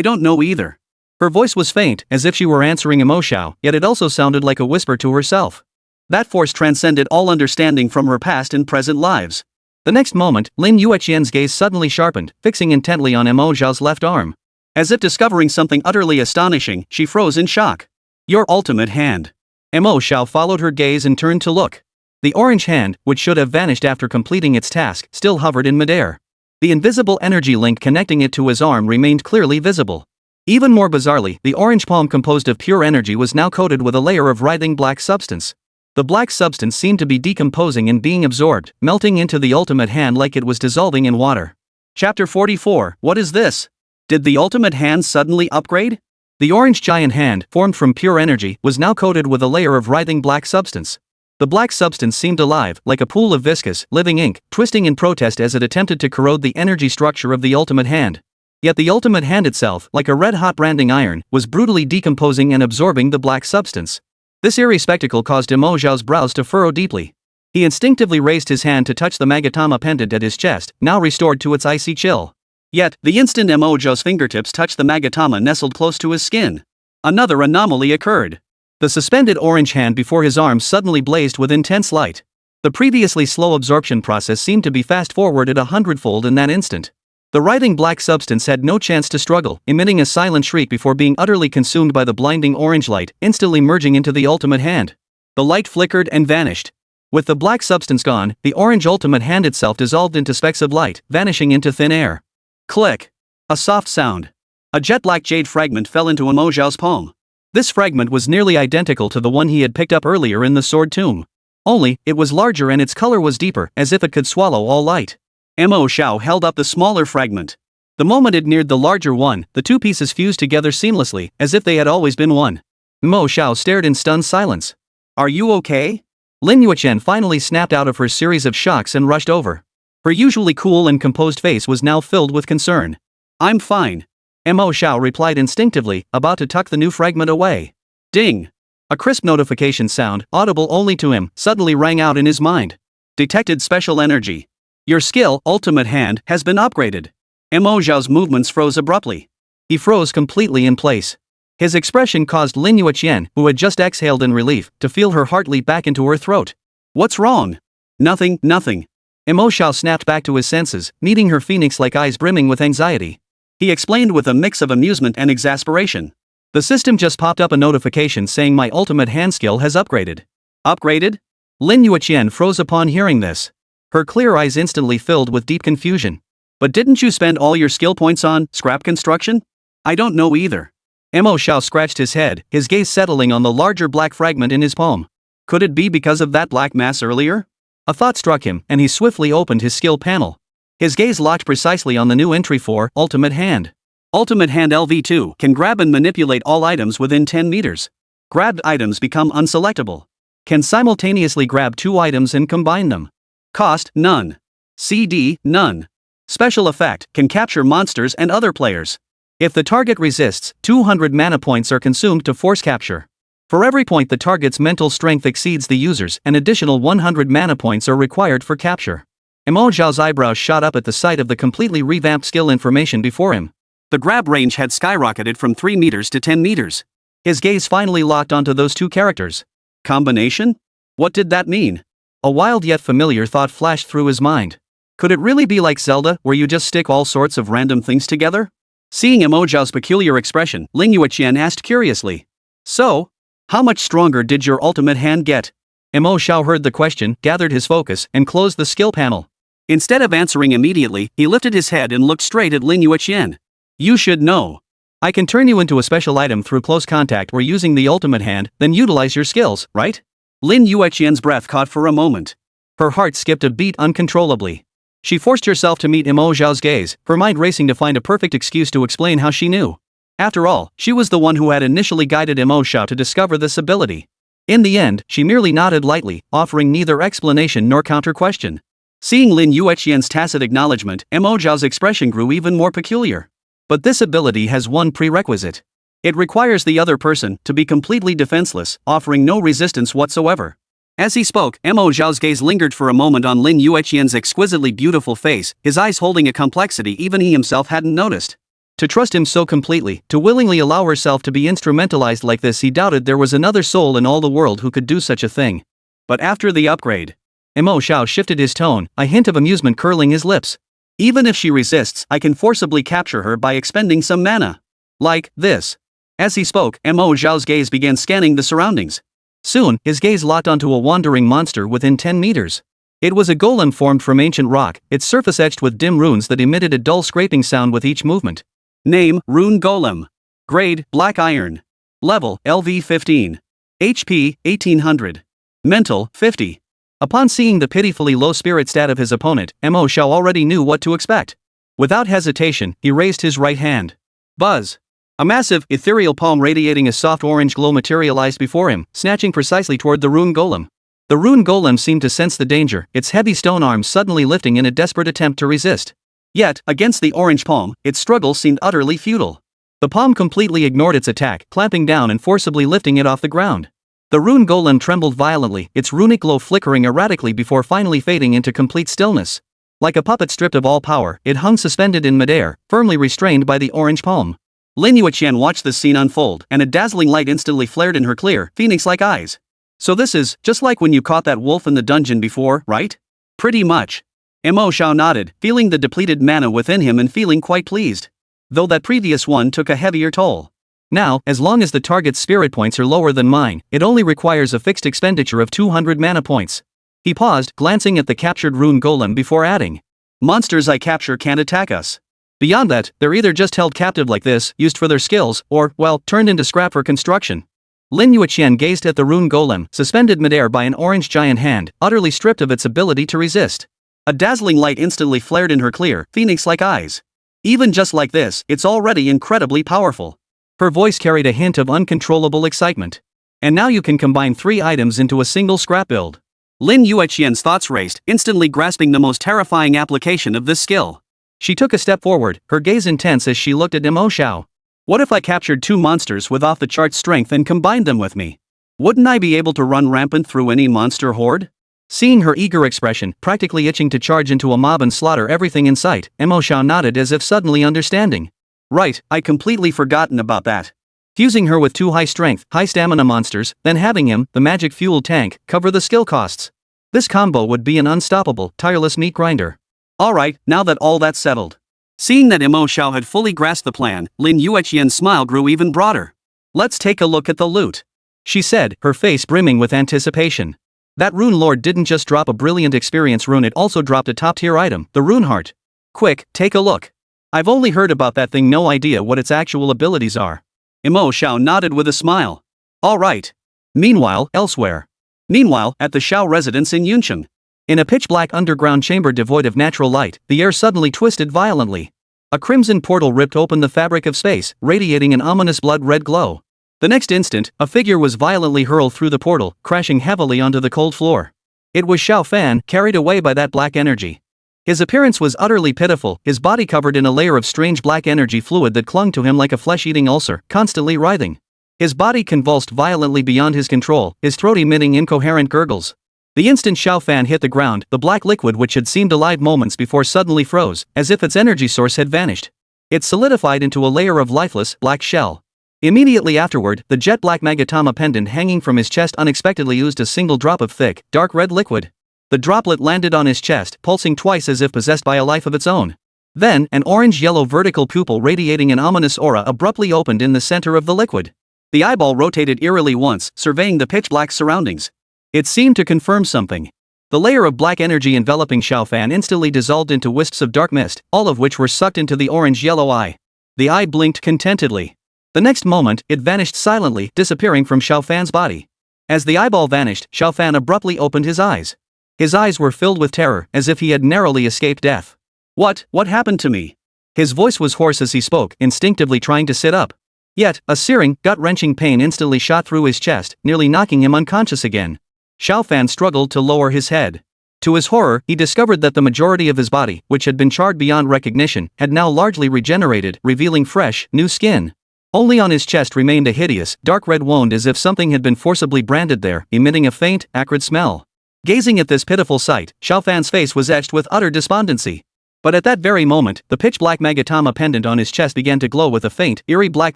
don't know either. Her voice was faint, as if she were answering a Mo Xiao, yet it also sounded like a whisper to herself. That force transcended all understanding from her past and present lives. The next moment, Lin Yueqian's gaze suddenly sharpened, fixing intently on Mo Xiao's left arm. As if discovering something utterly astonishing, she froze in shock. Your ultimate hand. Mo Xiao followed her gaze and turned to look. The orange hand, which should have vanished after completing its task, still hovered in midair. The invisible energy link connecting it to his arm remained clearly visible. Even more bizarrely, the orange palm composed of pure energy was now coated with a layer of writhing black substance. The black substance seemed to be decomposing and being absorbed, melting into the ultimate hand like it was dissolving in water. Chapter 44. What is this? Did the ultimate hand suddenly upgrade? The orange giant hand, formed from pure energy, was now coated with a layer of writhing black substance. The black substance seemed alive, like a pool of viscous, living ink, twisting in protest as it attempted to corrode the energy structure of the ultimate hand. Yet the ultimate hand itself, like a red-hot branding iron, was brutally decomposing and absorbing the black substance. This eerie spectacle caused Mo Xiao's brows to furrow deeply. He instinctively raised his hand to touch the magatama pendant at his chest, now restored to its icy chill. Yet, the instant Mo Xiao's fingertips touched the magatama nestled close to his skin, another anomaly occurred. The suspended orange hand before his arm suddenly blazed with intense light. The previously slow absorption process seemed to be fast-forwarded 100-fold in that instant. The writhing black substance had no chance to struggle, emitting a silent shriek before being utterly consumed by the blinding orange light, instantly merging into the ultimate hand. The light flickered and vanished. With the black substance gone, the orange ultimate hand itself dissolved into specks of light, vanishing into thin air. Click. A soft sound. A jet-black jade fragment fell into Mo Xiao's palm. This fragment was nearly identical to the one he had picked up earlier in the sword tomb. Only, it was larger and its color was deeper, as if it could swallow all light. Mo Xiao held up the smaller fragment. The moment it neared the larger one, the two pieces fused together seamlessly, as if they had always been one. Mo Xiao stared in stunned silence. Are you okay? Lin Yueqian finally snapped out of her series of shocks and rushed over. Her usually cool and composed face was now filled with concern. I'm fine. Mo Xiao replied instinctively, about to tuck the new fragment away. Ding! A crisp notification sound, audible only to him, suddenly rang out in his mind. Detected special energy. Your skill, ultimate hand, has been upgraded. Mo Xiao's movements froze abruptly. He froze completely in place. His expression caused Lin Yueqian, who had just exhaled in relief, to feel her heart leap back into her throat. What's wrong? Nothing. Mo Xiao snapped back to his senses, meeting her phoenix-like eyes brimming with anxiety. He explained with a mix of amusement and exasperation. The system just popped up a notification saying my ultimate hand skill has upgraded. Upgraded? Lin Yueqian froze upon hearing this. Her clear eyes instantly filled with deep confusion. But didn't you spend all your skill points on scrap construction? I don't know either. Mo Xiao scratched his head, his gaze settling on the larger black fragment in his palm. Could it be because of that black mass earlier? A thought struck him, and he swiftly opened his skill panel. His gaze locked precisely on the new entry for Ultimate Hand. Ultimate Hand LV2 can grab and manipulate all items within 10 meters. Grabbed items become unselectable. Can simultaneously grab two items and combine them. Cost, none. CD, none. Special effect, can capture monsters and other players. If the target resists, 200 mana points are consumed to force capture. For every point the target's mental strength exceeds the user's, an additional 100 mana points are required for capture. Mo Xiao's eyebrows shot up at the sight of the completely revamped skill information before him. The grab range had skyrocketed from 3 meters to 10 meters. His gaze finally locked onto those two characters. Combination? What did that mean? A wild yet familiar thought flashed through his mind. Could it really be like Zelda, where you just stick all sorts of random things together? Seeing Mo Xiao's peculiar expression, Lin Yueqian asked curiously. So, how much stronger did your ultimate hand get? Mo Xiao heard the question, gathered his focus, and closed the skill panel. Instead of answering immediately, he lifted his head and looked straight at Lin Yueqian. You should know. I can turn you into a special item through close contact or using the ultimate hand, then utilize your skills, right? Lin Yueqian's breath caught for a moment. Her heart skipped a beat uncontrollably. She forced herself to meet Mo Xiao's gaze, her mind racing to find a perfect excuse to explain how she knew. After all, she was the one who had initially guided Mo Xiao to discover this ability. In the end, she merely nodded lightly, offering neither explanation nor counter-question. Seeing Lin Yueqian's tacit acknowledgement, Mo Xiao's expression grew even more peculiar. But this ability has one prerequisite. It requires the other person to be completely defenseless, offering no resistance whatsoever. As he spoke, Mo Xiao's gaze lingered for a moment on Lin Yueqian's exquisitely beautiful face, his eyes holding a complexity even he himself hadn't noticed. To trust him so completely, to willingly allow herself to be instrumentalized like this, he doubted there was another soul in all the world who could do such a thing. But after the upgrade, Mo Xiao shifted his tone, a hint of amusement curling his lips. Even if she resists, I can forcibly capture her by expending some mana. Like this. As he spoke, Mo Xiao's gaze began scanning the surroundings. Soon, his gaze locked onto a wandering monster within 10 meters. It was a golem formed from ancient rock, its surface etched with dim runes that emitted a dull scraping sound with each movement. Name, Rune Golem. Grade, Black Iron. Level, LV 15. HP, 1800. Mental, 50. Upon seeing the pitifully low spirit stat of his opponent, Mo Xiao already knew what to expect. Without hesitation, he raised his right hand. Buzz. A massive, ethereal palm radiating a soft orange glow materialized before him, snatching precisely toward the Rune Golem. The Rune Golem seemed to sense the danger, its heavy stone arms suddenly lifting in a desperate attempt to resist. Yet, against the orange palm, its struggle seemed utterly futile. The palm completely ignored its attack, clamping down and forcibly lifting it off the ground. The Rune Golem trembled violently, its runic glow flickering erratically before finally fading into complete stillness. Like a puppet stripped of all power, it hung suspended in midair, firmly restrained by the orange palm. Lin Yueqian watched this scene unfold, and a dazzling light instantly flared in her clear, phoenix-like eyes. So this is, just like when you caught that wolf in the dungeon before, right? Pretty much. Mo Xiao nodded, feeling the depleted mana within him and feeling quite pleased. Though that previous one took a heavier toll. Now, as long as the target's spirit points are lower than mine, it only requires a fixed expenditure of 200 mana points. He paused, glancing at the captured Rune Golem before adding. Monsters I capture can't attack us. Beyond that, they're either just held captive like this, used for their skills, or, well, turned into scrap for construction. Lin Yueqian gazed at the Rune Golem, suspended midair by an orange giant hand, utterly stripped of its ability to resist. A dazzling light instantly flared in her clear, phoenix-like eyes. Even just like this, it's already incredibly powerful. Her voice carried a hint of uncontrollable excitement. And now you can combine 3 items into a single scrap build. Lin Yueqian's thoughts raced, instantly grasping the most terrifying application of this skill. She took a step forward, her gaze intense as she looked at Mo Xiao. What if I captured 2 monsters with off-the-chart strength and combined them with me? Wouldn't I be able to run rampant through any monster horde? Seeing her eager expression, practically itching to charge into a mob and slaughter everything in sight, Mo Xiao nodded as if suddenly understanding. Right, I'd completely forgotten about that. Fusing her with 2 high-strength, high-stamina monsters, then having him, the magic-fueled tank, cover the skill costs. This combo would be an unstoppable, tireless meat grinder. Alright, now that all that's settled. Seeing that Mo Xiao had fully grasped the plan, Lin Yueqian's smile grew even broader. Let's take a look at the loot. She said, her face brimming with anticipation. That Rune Lord didn't just drop a brilliant experience rune, it also dropped a top-tier item, the Rune Heart. Quick, take a look. I've only heard about that thing, no idea what its actual abilities are. Mo Xiao nodded with a smile. Alright. Meanwhile, elsewhere. Meanwhile, at the Xiao residence in Yuncheng. In a pitch-black underground chamber devoid of natural light, the air suddenly twisted violently. A crimson portal ripped open the fabric of space, radiating an ominous blood-red glow. The next instant, a figure was violently hurled through the portal, crashing heavily onto the cold floor. It was Xiao Fan, carried away by that black energy. His appearance was utterly pitiful, his body covered in a layer of strange black energy fluid that clung to him like a flesh-eating ulcer, constantly writhing. His body convulsed violently beyond his control, his throat emitting incoherent gurgles. The instant Xiao Fan hit the ground, the black liquid which had seemed alive moments before suddenly froze, as if its energy source had vanished. It solidified into a layer of lifeless, black shell. Immediately afterward, the jet-black magatama pendant hanging from his chest unexpectedly oozed a single drop of thick, dark red liquid. The droplet landed on his chest, pulsing twice as if possessed by a life of its own. Then, an orange-yellow vertical pupil radiating an ominous aura abruptly opened in the center of the liquid. The eyeball rotated eerily once, surveying the pitch-black surroundings. It seemed to confirm something. The layer of black energy enveloping Xiao Fan instantly dissolved into wisps of dark mist, all of which were sucked into the orange-yellow eye. The eye blinked contentedly. The next moment, it vanished silently, disappearing from Xiao Fan's body. As the eyeball vanished, Xiao Fan abruptly opened his eyes. His eyes were filled with terror, as if he had narrowly escaped death. What happened to me? His voice was hoarse as he spoke, instinctively trying to sit up. Yet, a searing, gut-wrenching pain instantly shot through his chest, nearly knocking him unconscious again. Xiao Fan struggled to lower his head. To his horror, he discovered that the majority of his body, which had been charred beyond recognition, had now largely regenerated, revealing fresh, new skin. Only on his chest remained a hideous, dark red wound as if something had been forcibly branded there, emitting a faint, acrid smell. Gazing at this pitiful sight, Xiao Fan's face was etched with utter despondency. But at that very moment, the pitch-black magatama pendant on his chest began to glow with a faint, eerie black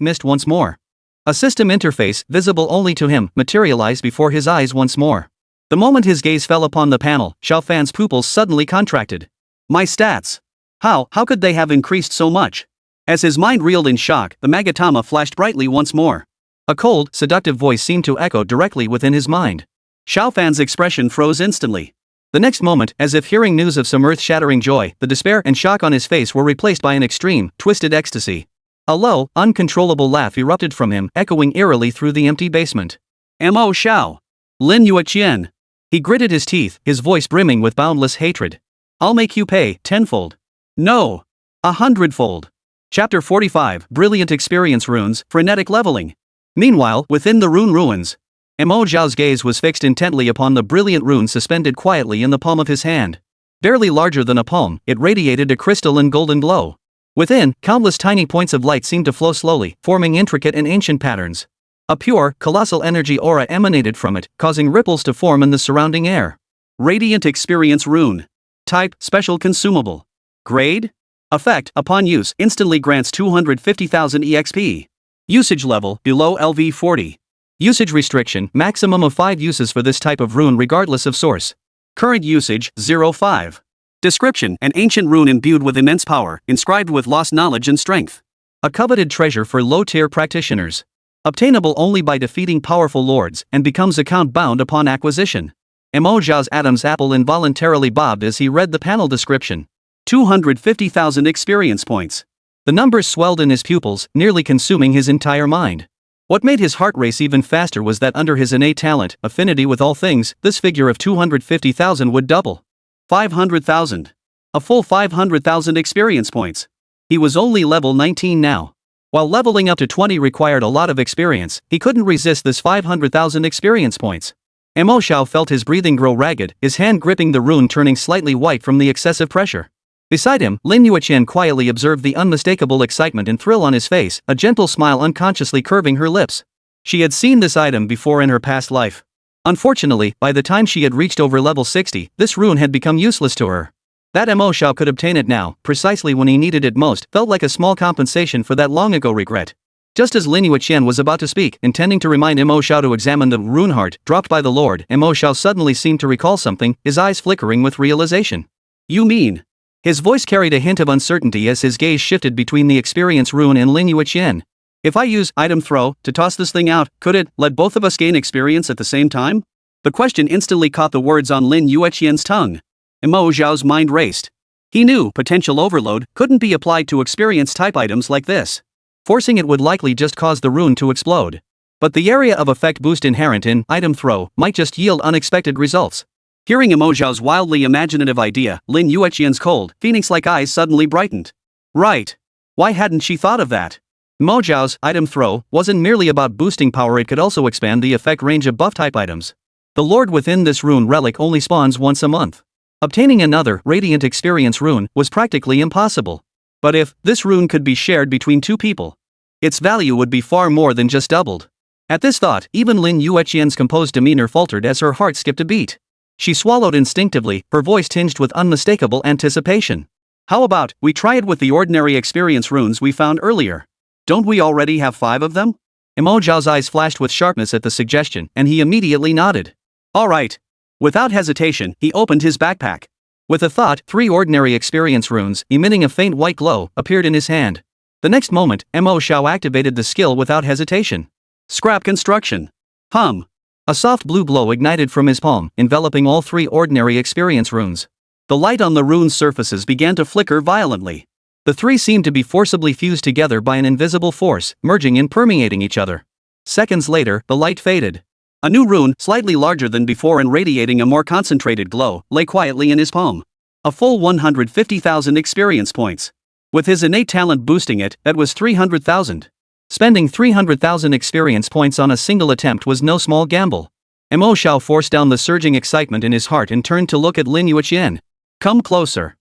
mist once more. A system interface, visible only to him, materialized before his eyes once more. The moment his gaze fell upon the panel, Xiao Fan's pupils suddenly contracted. My stats. How could they have increased so much? As his mind reeled in shock, the magatama flashed brightly once more. A cold, seductive voice seemed to echo directly within his mind. Xiao Fan's expression froze instantly. The next moment, as if hearing news of some earth-shattering joy, the despair and shock on his face were replaced by an extreme, twisted ecstasy. A low, uncontrollable laugh erupted from him, echoing eerily through the empty basement. Mo Xiao. Lin Yueqian. He gritted his teeth, his voice brimming with boundless hatred. I'll make you pay, tenfold. No. 100-fold. Chapter 45, Brilliant Experience Runes, Frenetic Leveling. Meanwhile, within the rune ruins, Mo Xiao's gaze was fixed intently upon the brilliant rune suspended quietly in the palm of his hand. Barely larger than a palm, it radiated a crystalline golden glow. Within, countless tiny points of light seemed to flow slowly, forming intricate and ancient patterns. A pure, colossal energy aura emanated from it, causing ripples to form in the surrounding air. Radiant Experience Rune. Type, Special Consumable. Grade? Effect, upon use, instantly grants 250,000 EXP. Usage level, below LV 40. Usage restriction, maximum of 5 uses for this type of rune regardless of source. Current usage, 0.5. Description, an ancient rune imbued with immense power, inscribed with lost knowledge and strength. A coveted treasure for low-tier practitioners. Obtainable only by defeating powerful lords, and becomes account-bound upon acquisition. Mo Xiao's Adam's apple involuntarily bobbed as he read the panel description. 250,000 experience points. The numbers swelled in his pupils, nearly consuming his entire mind. What made his heart race even faster was that under his innate talent, affinity with all things, this figure of 250,000 would double. 500,000. A full 500,000 experience points. He was only level 19 now. While leveling up to 20 required a lot of experience, he couldn't resist this 500,000 experience points. Mo Xiao felt his breathing grow ragged, his hand gripping the rune turning slightly white from the excessive pressure. Beside him, Lin Yueqian quietly observed the unmistakable excitement and thrill on his face, a gentle smile unconsciously curving her lips. She had seen this item before in her past life. Unfortunately, by the time she had reached over level 60, this rune had become useless to her. That Mo Xiao could obtain it now, precisely when he needed it most, felt like a small compensation for that long-ago regret. Just as Lin Yueqian was about to speak, intending to remind Mo Xiao to examine the rune heart dropped by the Lord, Mo Xiao suddenly seemed to recall something, his eyes flickering with realization. You mean? His voice carried a hint of uncertainty as his gaze shifted between the experience rune and Lin Yueqian. If I use item throw to toss this thing out, could it let both of us gain experience at the same time? The question instantly caught the words on Lin Yueqian's tongue. Mo Xiao's mind raced. He knew potential overload couldn't be applied to experience-type items like this. Forcing it would likely just cause the rune to explode. But the area of effect boost inherent in item throw might just yield unexpected results. Hearing Mo Xiao's wildly imaginative idea, Lin Yueqian's cold, phoenix-like eyes suddenly brightened. Right. Why hadn't she thought of that? Mo Xiao's item throw wasn't merely about boosting power, it could also expand the effect range of buff-type items. The Lord within this rune relic only spawns once a month. Obtaining another Radiant Experience rune was practically impossible. But if this rune could be shared between 2 people, its value would be far more than just doubled. At this thought, even Lin Yueqian's composed demeanor faltered as her heart skipped a beat. She swallowed instinctively, her voice tinged with unmistakable anticipation. How about we try it with the ordinary experience runes we found earlier? Don't we already have 5 of them? Mo Xiao's eyes flashed with sharpness at the suggestion, and he immediately nodded. All right. Without hesitation, he opened his backpack. With a thought, 3 ordinary experience runes, emitting a faint white glow, appeared in his hand. The next moment, Mo Xiao activated the skill without hesitation. Scrap construction. Hum. A soft blue glow ignited from his palm, enveloping all 3 ordinary experience runes. The light on the rune's surfaces began to flicker violently. The 3 seemed to be forcibly fused together by an invisible force, merging and permeating each other. Seconds later, the light faded. A new rune, slightly larger than before and radiating a more concentrated glow, lay quietly in his palm. A full 150,000 experience points. With his innate talent boosting it, that was 300,000. Spending 300,000 experience points on a single attempt was no small gamble. Mo Xiao forced down the surging excitement in his heart and turned to look at Lin Yueqian. Come closer.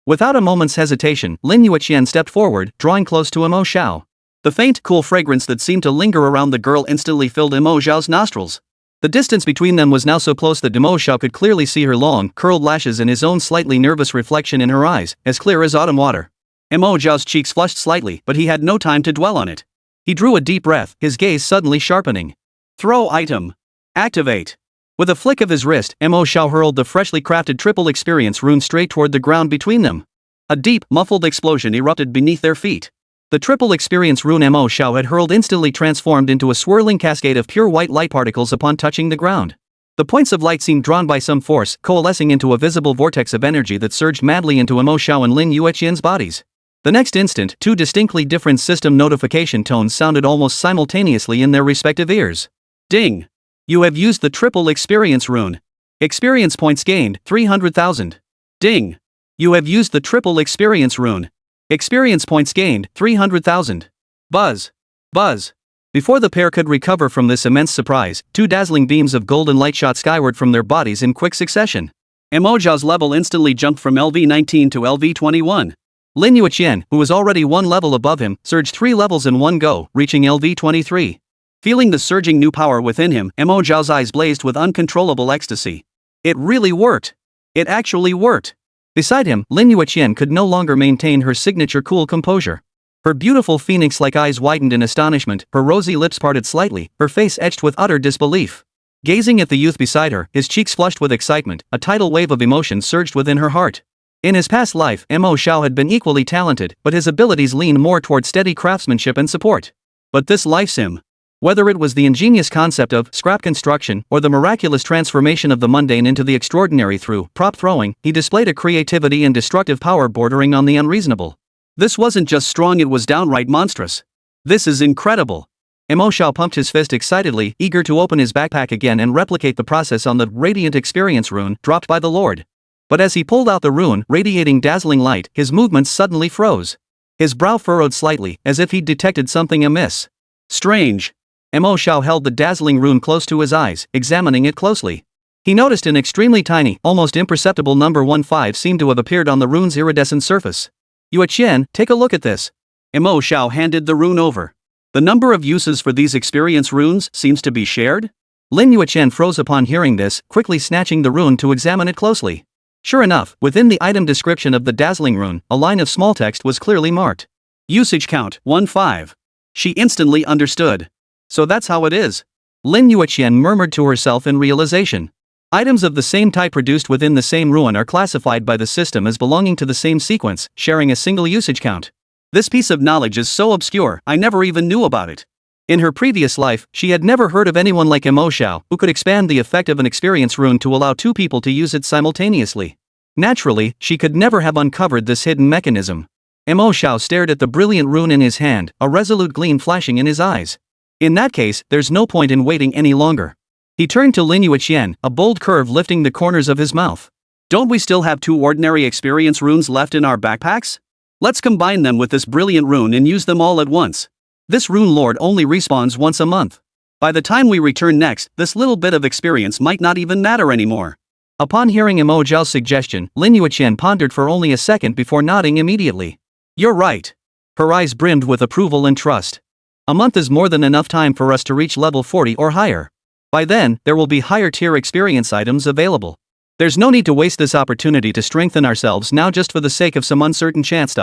Without a moment's hesitation, Lin Yueqian stepped forward, drawing close to Mo Xiao. The faint, cool fragrance that seemed to linger around the girl instantly filled Mo Xiao's nostrils. The distance between them was now so close that Mo Xiao could clearly see her long, curled lashes and his own slightly nervous reflection in her eyes, as clear as autumn water. Mo Xiao's cheeks flushed slightly, but he had no time to dwell on it. He drew a deep breath, his gaze suddenly sharpening. Throw item. Activate. With a flick of his wrist, Mo Xiao hurled the freshly crafted triple experience rune straight toward the ground between them. A deep, muffled explosion erupted beneath their feet. The triple experience rune Mo Xiao had hurled instantly transformed into a swirling cascade of pure white light particles upon touching the ground. The points of light seemed drawn by some force, coalescing into a visible vortex of energy that surged madly into Mo Xiao and Lin Yueqian's bodies. The next instant, two distinctly different system notification tones sounded almost simultaneously in their respective ears. Ding! You have used the triple experience rune. Experience points gained, 300,000. Ding! You have used the triple experience rune. Experience points gained, 300,000. Buzz! Buzz! Before the pair could recover from this immense surprise, two dazzling beams of golden light shot skyward from their bodies in quick succession. Mo Xiao's level instantly jumped from LV19 to LV21. Lin Yueqian, who was already one level above him, surged 3 levels in one go, reaching LV23. Feeling the surging new power within him, Mo Xiao's eyes blazed with uncontrollable ecstasy. It really worked! It actually worked! Beside him, Lin Yueqian could no longer maintain her signature cool composure. Her beautiful phoenix-like eyes widened in astonishment, her rosy lips parted slightly, her face etched with utter disbelief. Gazing at the youth beside her, his cheeks flushed with excitement, a tidal wave of emotion surged within her heart. In his past life, Mo Xiao had been equally talented, but his abilities leaned more toward steady craftsmanship and support. But this life sim. Whether it was the ingenious concept of scrap construction or the miraculous transformation of the mundane into the extraordinary through prop throwing, he displayed a creativity and destructive power bordering on the unreasonable. This wasn't just strong, it was downright monstrous. This is incredible. Mo Xiao pumped his fist excitedly, eager to open his backpack again and replicate the process on the radiant experience rune dropped by the Lord. But as he pulled out the rune, radiating dazzling light, his movements suddenly froze. His brow furrowed slightly, as if he'd detected something amiss. Strange. Mo Xiao held the dazzling rune close to his eyes, examining it closely. He noticed an extremely tiny, almost imperceptible number 15 seemed to have appeared on the rune's iridescent surface. Yueqian, take a look at this. Mo Xiao handed the rune over. The number of uses for these experience runes seems to be shared? Lin Yueqian froze upon hearing this, quickly snatching the rune to examine it closely. Sure enough, within the item description of the dazzling rune, a line of small text was clearly marked. Usage count, 15. She instantly understood. So that's how it is. Lin Yueqian murmured to herself in realization. Items of the same type produced within the same rune are classified by the system as belonging to the same sequence, sharing a single usage count. This piece of knowledge is so obscure, I never even knew about it. In her previous life, she had never heard of anyone like Mo Xiao, who could expand the effect of an experience rune to allow two people to use it simultaneously. Naturally, she could never have uncovered this hidden mechanism. Mo Xiao stared at the brilliant rune in his hand, a resolute gleam flashing in his eyes. In that case, there's no point in waiting any longer. He turned to Lin Yueqian, a bold curve lifting the corners of his mouth. Don't we still have 2 ordinary experience runes left in our backpacks? Let's combine them with this brilliant rune and use them all at once. This rune lord only respawns once a month. By the time we return next, this little bit of experience might not even matter anymore. Upon hearing Mo Xiao's suggestion, Lin Yueqian pondered for only a second before nodding immediately. You're right. Her eyes brimmed with approval and trust. A month is more than enough time for us to reach level 40 or higher. By then, there will be higher tier experience items available. There's no need to waste this opportunity to strengthen ourselves now just for the sake of some uncertain chance.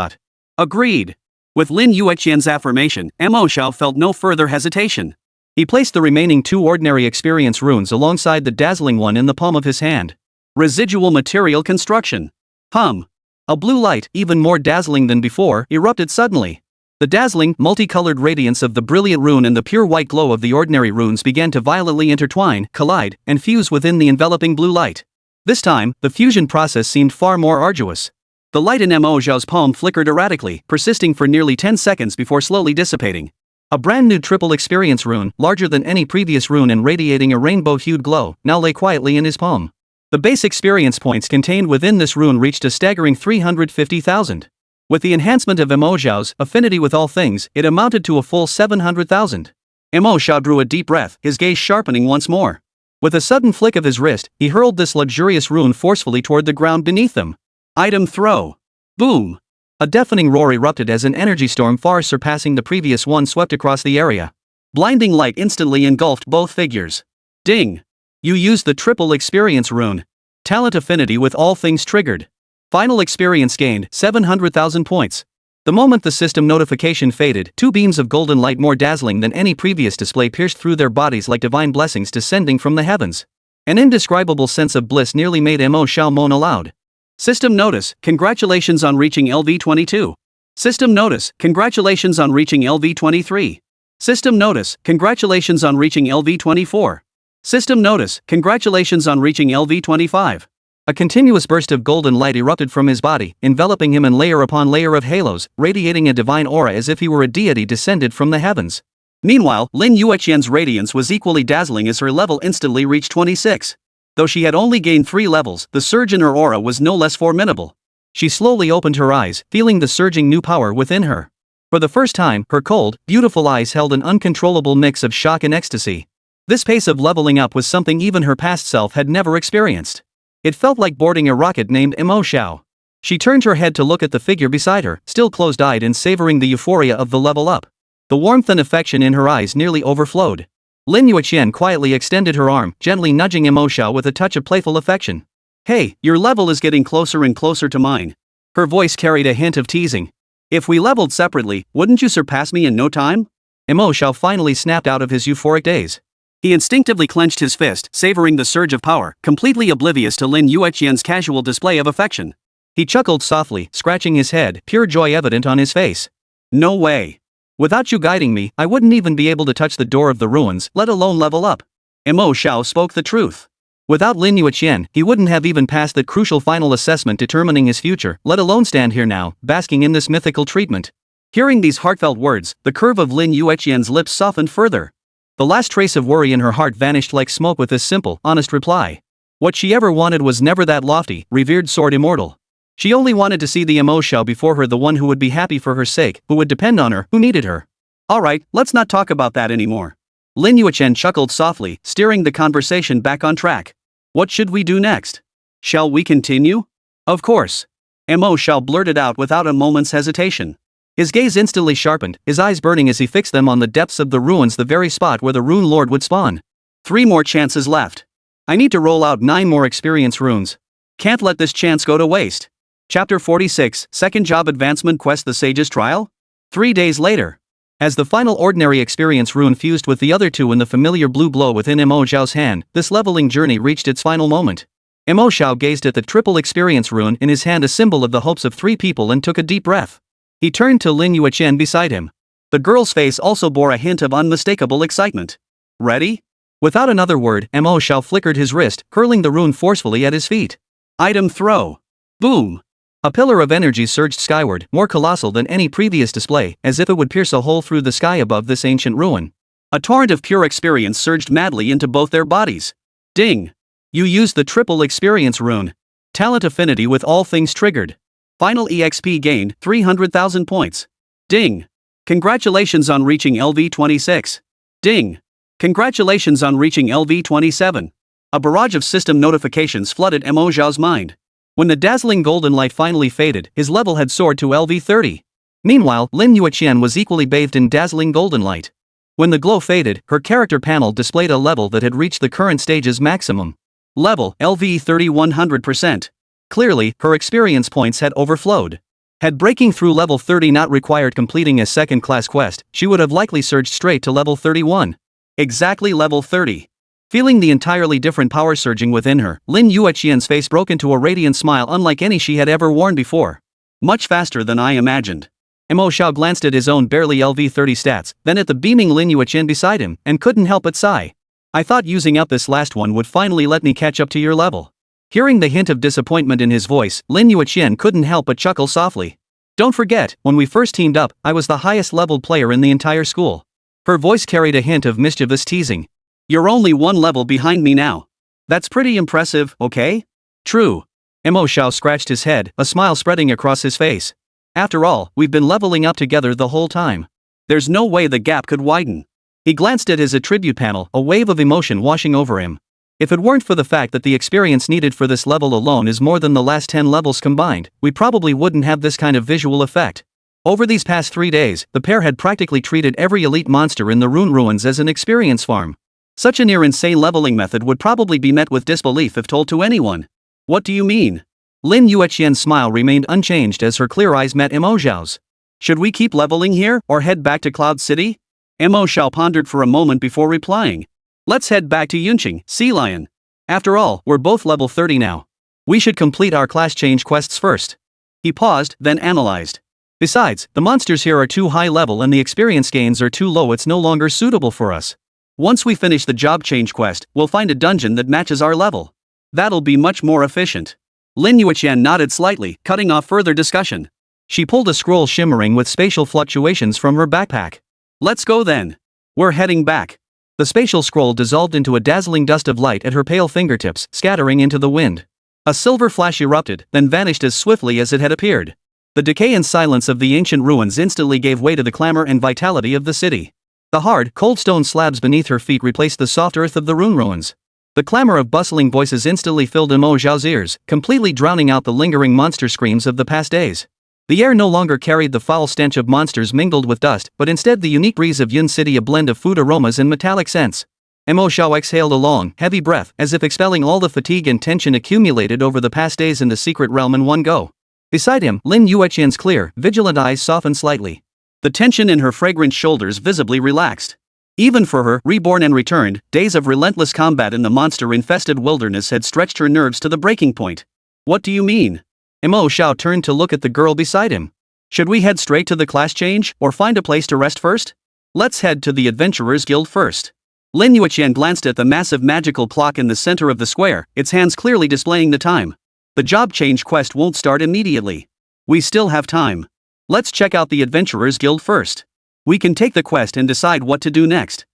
Agreed. With Lin Yueqian's affirmation, Mo Xiao felt no further hesitation. He placed the remaining 2 ordinary experience runes alongside the dazzling one in the palm of his hand. Residual material construction. A blue light, even more dazzling than before, erupted suddenly. The dazzling, multicolored radiance of the brilliant rune and the pure white glow of the ordinary runes began to violently intertwine, collide, and fuse within the enveloping blue light. This time, the fusion process seemed far more arduous. The light in Mo Xiao's palm flickered erratically, persisting for nearly 10 seconds before slowly dissipating. A brand new triple experience rune, larger than any previous rune and radiating a rainbow-hued glow, now lay quietly in his palm. The base experience points contained within this rune reached a staggering 350,000. With the enhancement of Mo Xiao's affinity with all things, it amounted to a full 700,000. Mo Xiao drew a deep breath, his gaze sharpening once more. With a sudden flick of his wrist, he hurled this luxurious rune forcefully toward the ground beneath them. Item throw. Boom! A deafening roar erupted as an energy storm far surpassing the previous one swept across the area. Blinding light instantly engulfed both figures. Ding! You used the triple experience rune. Talent affinity with all things triggered. Final experience gained, 700,000 points. The moment the system notification faded, 2 beams of golden light more dazzling than any previous display pierced through their bodies like divine blessings descending from the heavens. An indescribable sense of bliss nearly made Mo Xiao moan aloud. System notice, congratulations on reaching LV22. System notice, congratulations on reaching LV23. System notice, congratulations on reaching LV24. System notice, congratulations on reaching LV25. A continuous burst of golden light erupted from his body, enveloping him in layer upon layer of halos, radiating a divine aura as if he were a deity descended from the heavens. Meanwhile, Lin Yueqian's radiance was equally dazzling as her level instantly reached 26. Though she had only gained 3 levels, the surge in her aura was no less formidable. She slowly opened her eyes, feeling the surging new power within her. For the first time, her cold, beautiful eyes held an uncontrollable mix of shock and ecstasy. This pace of leveling up was something even her past self had never experienced. It felt like boarding a rocket named Mo Xiao. She turned her head to look at the figure beside her, still closed-eyed and savoring the euphoria of the level up. The warmth and affection in her eyes nearly overflowed. Lin Yueqian quietly extended her arm, gently nudging Mo Xiao with a touch of playful affection. Hey, your level is getting closer and closer to mine. Her voice carried a hint of teasing. If we leveled separately, wouldn't you surpass me in no time? Mo Xiao finally snapped out of his euphoric daze. He instinctively clenched his fist, savoring the surge of power, completely oblivious to Lin Yueqian's casual display of affection. He chuckled softly, scratching his head, pure joy evident on his face. No way. Without you guiding me, I wouldn't even be able to touch the door of the ruins, let alone level up. Mo Xiao spoke the truth. Without Lin Yueqian, he wouldn't have even passed that crucial final assessment determining his future, let alone stand here now, basking in this mythical treatment. Hearing these heartfelt words, the curve of Lin Yueqian's lips softened further. The last trace of worry in her heart vanished like smoke with this simple, honest reply. What she ever wanted was never that lofty, revered Sword Immortal. She only wanted to see the Mo Xiao before her, the one who would be happy for her sake, who would depend on her, who needed her. Alright, let's not talk about that anymore. Lin Yueqian chuckled softly, steering the conversation back on track. What should we do next? Shall we continue? Of course. Mo Xiao blurted out without a moment's hesitation. His gaze instantly sharpened, his eyes burning as he fixed them on the depths of the ruins, the very spot where the rune lord would spawn. 3 more chances left. I need to roll out 9 more experience runes. Can't let this chance go to waste. Chapter 46, Second Job Advancement Quest, The Sage's Trial? 3 days later. As the final ordinary experience rune fused with the other 2 in the familiar blue glow within Mo Xiao's hand, this leveling journey reached its final moment. Mo Xiao gazed at the triple experience rune in his hand, a symbol of the hopes of 3 people, and took a deep breath. He turned to Lin Yueqian beside him. The girl's face also bore a hint of unmistakable excitement. Ready? Without another word, Mo Xiao flickered his wrist, hurling the rune forcefully at his feet. Item throw. Boom. A pillar of energy surged skyward, more colossal than any previous display, as if it would pierce a hole through the sky above this ancient ruin. A torrent of pure experience surged madly into both their bodies. Ding. You used the triple experience rune. Talent affinity with all things triggered. Final EXP gained, 300,000 points. Ding. Congratulations on reaching LV26. Ding. Congratulations on reaching LV27. A barrage of system notifications flooded Mo Xiao's mind. When the dazzling golden light finally faded, his level had soared to LV30. Meanwhile, Lin Yueqian was equally bathed in dazzling golden light. When the glow faded, her character panel displayed a level that had reached the current stage's maximum. Level, LV30 100%. Clearly, her experience points had overflowed. Had breaking through level 30 not required completing a second-class quest, she would have likely surged straight to level 31. Exactly level 30. Feeling the entirely different power surging within her, Lin Yueqian's face broke into a radiant smile unlike any she had ever worn before. Much faster than I imagined. Mo Xiao glanced at his own barely LV30 stats, then at the beaming Lin Yueqian beside him, and couldn't help but sigh. I thought using up this last one would finally let me catch up to your level. Hearing the hint of disappointment in his voice, Lin Yueqian couldn't help but chuckle softly. Don't forget, when we first teamed up, I was the highest leveled player in the entire school. Her voice carried a hint of mischievous teasing. You're only 1 level behind me now. That's pretty impressive, okay? True. Mo Xiao scratched his head, a smile spreading across his face. After all, we've been leveling up together the whole time. There's no way the gap could widen. He glanced at his attribute panel, a wave of emotion washing over him. If it weren't for the fact that the experience needed for this level alone is more than the last 10 levels combined, we probably wouldn't have this kind of visual effect. Over these past 3 days, the pair had practically treated every elite monster in the rune ruins as an experience farm. Such a near-insane leveling method would probably be met with disbelief if told to anyone. What do you mean? Lin Yueqian's smile remained unchanged as her clear eyes met Mo Xiao's. Should we keep leveling here or head back to Cloud City? Mo Xiao pondered for a moment before replying. Let's head back to Yunqing, Sea Lion. After all, we're both level 30 now. We should complete our class change quests first. He paused, then analyzed. Besides, the monsters here are too high level and the experience gains are too low, it's no longer suitable for us. Once we finish the job change quest, we'll find a dungeon that matches our level. That'll be much more efficient. Lin Yueqian nodded slightly, cutting off further discussion. She pulled a scroll shimmering with spatial fluctuations from her backpack. Let's go then. We're heading back. The spatial scroll dissolved into a dazzling dust of light at her pale fingertips, scattering into the wind. A silver flash erupted, then vanished as swiftly as it had appeared. The decay and silence of the ancient ruins instantly gave way to the clamor and vitality of the city. The hard, cold stone slabs beneath her feet replaced the soft earth of the rune ruins. The clamor of bustling voices instantly filled Mo Xiao's ears, completely drowning out the lingering monster screams of the past days. The air no longer carried the foul stench of monsters mingled with dust, but instead the unique breeze of Yun City, a blend of food aromas and metallic scents. Mo Xiao exhaled a long, heavy breath, as if expelling all the fatigue and tension accumulated over the past days in the secret realm in one go. Beside him, Lin Yueqian's clear, vigilant eyes softened slightly. The tension in her fragrant shoulders visibly relaxed. Even for her, reborn and returned, days of relentless combat in the monster-infested wilderness had stretched her nerves to the breaking point. What do you mean? Mo Xiao turned to look at the girl beside him. Should we head straight to the class change, or find a place to rest first? Let's head to the Adventurers Guild first. Lin Yueqian glanced at the massive magical clock in the center of the square, its hands clearly displaying the time. The job change quest won't start immediately. We still have time. Let's check out the Adventurers Guild first. We can take the quest and decide what to do next.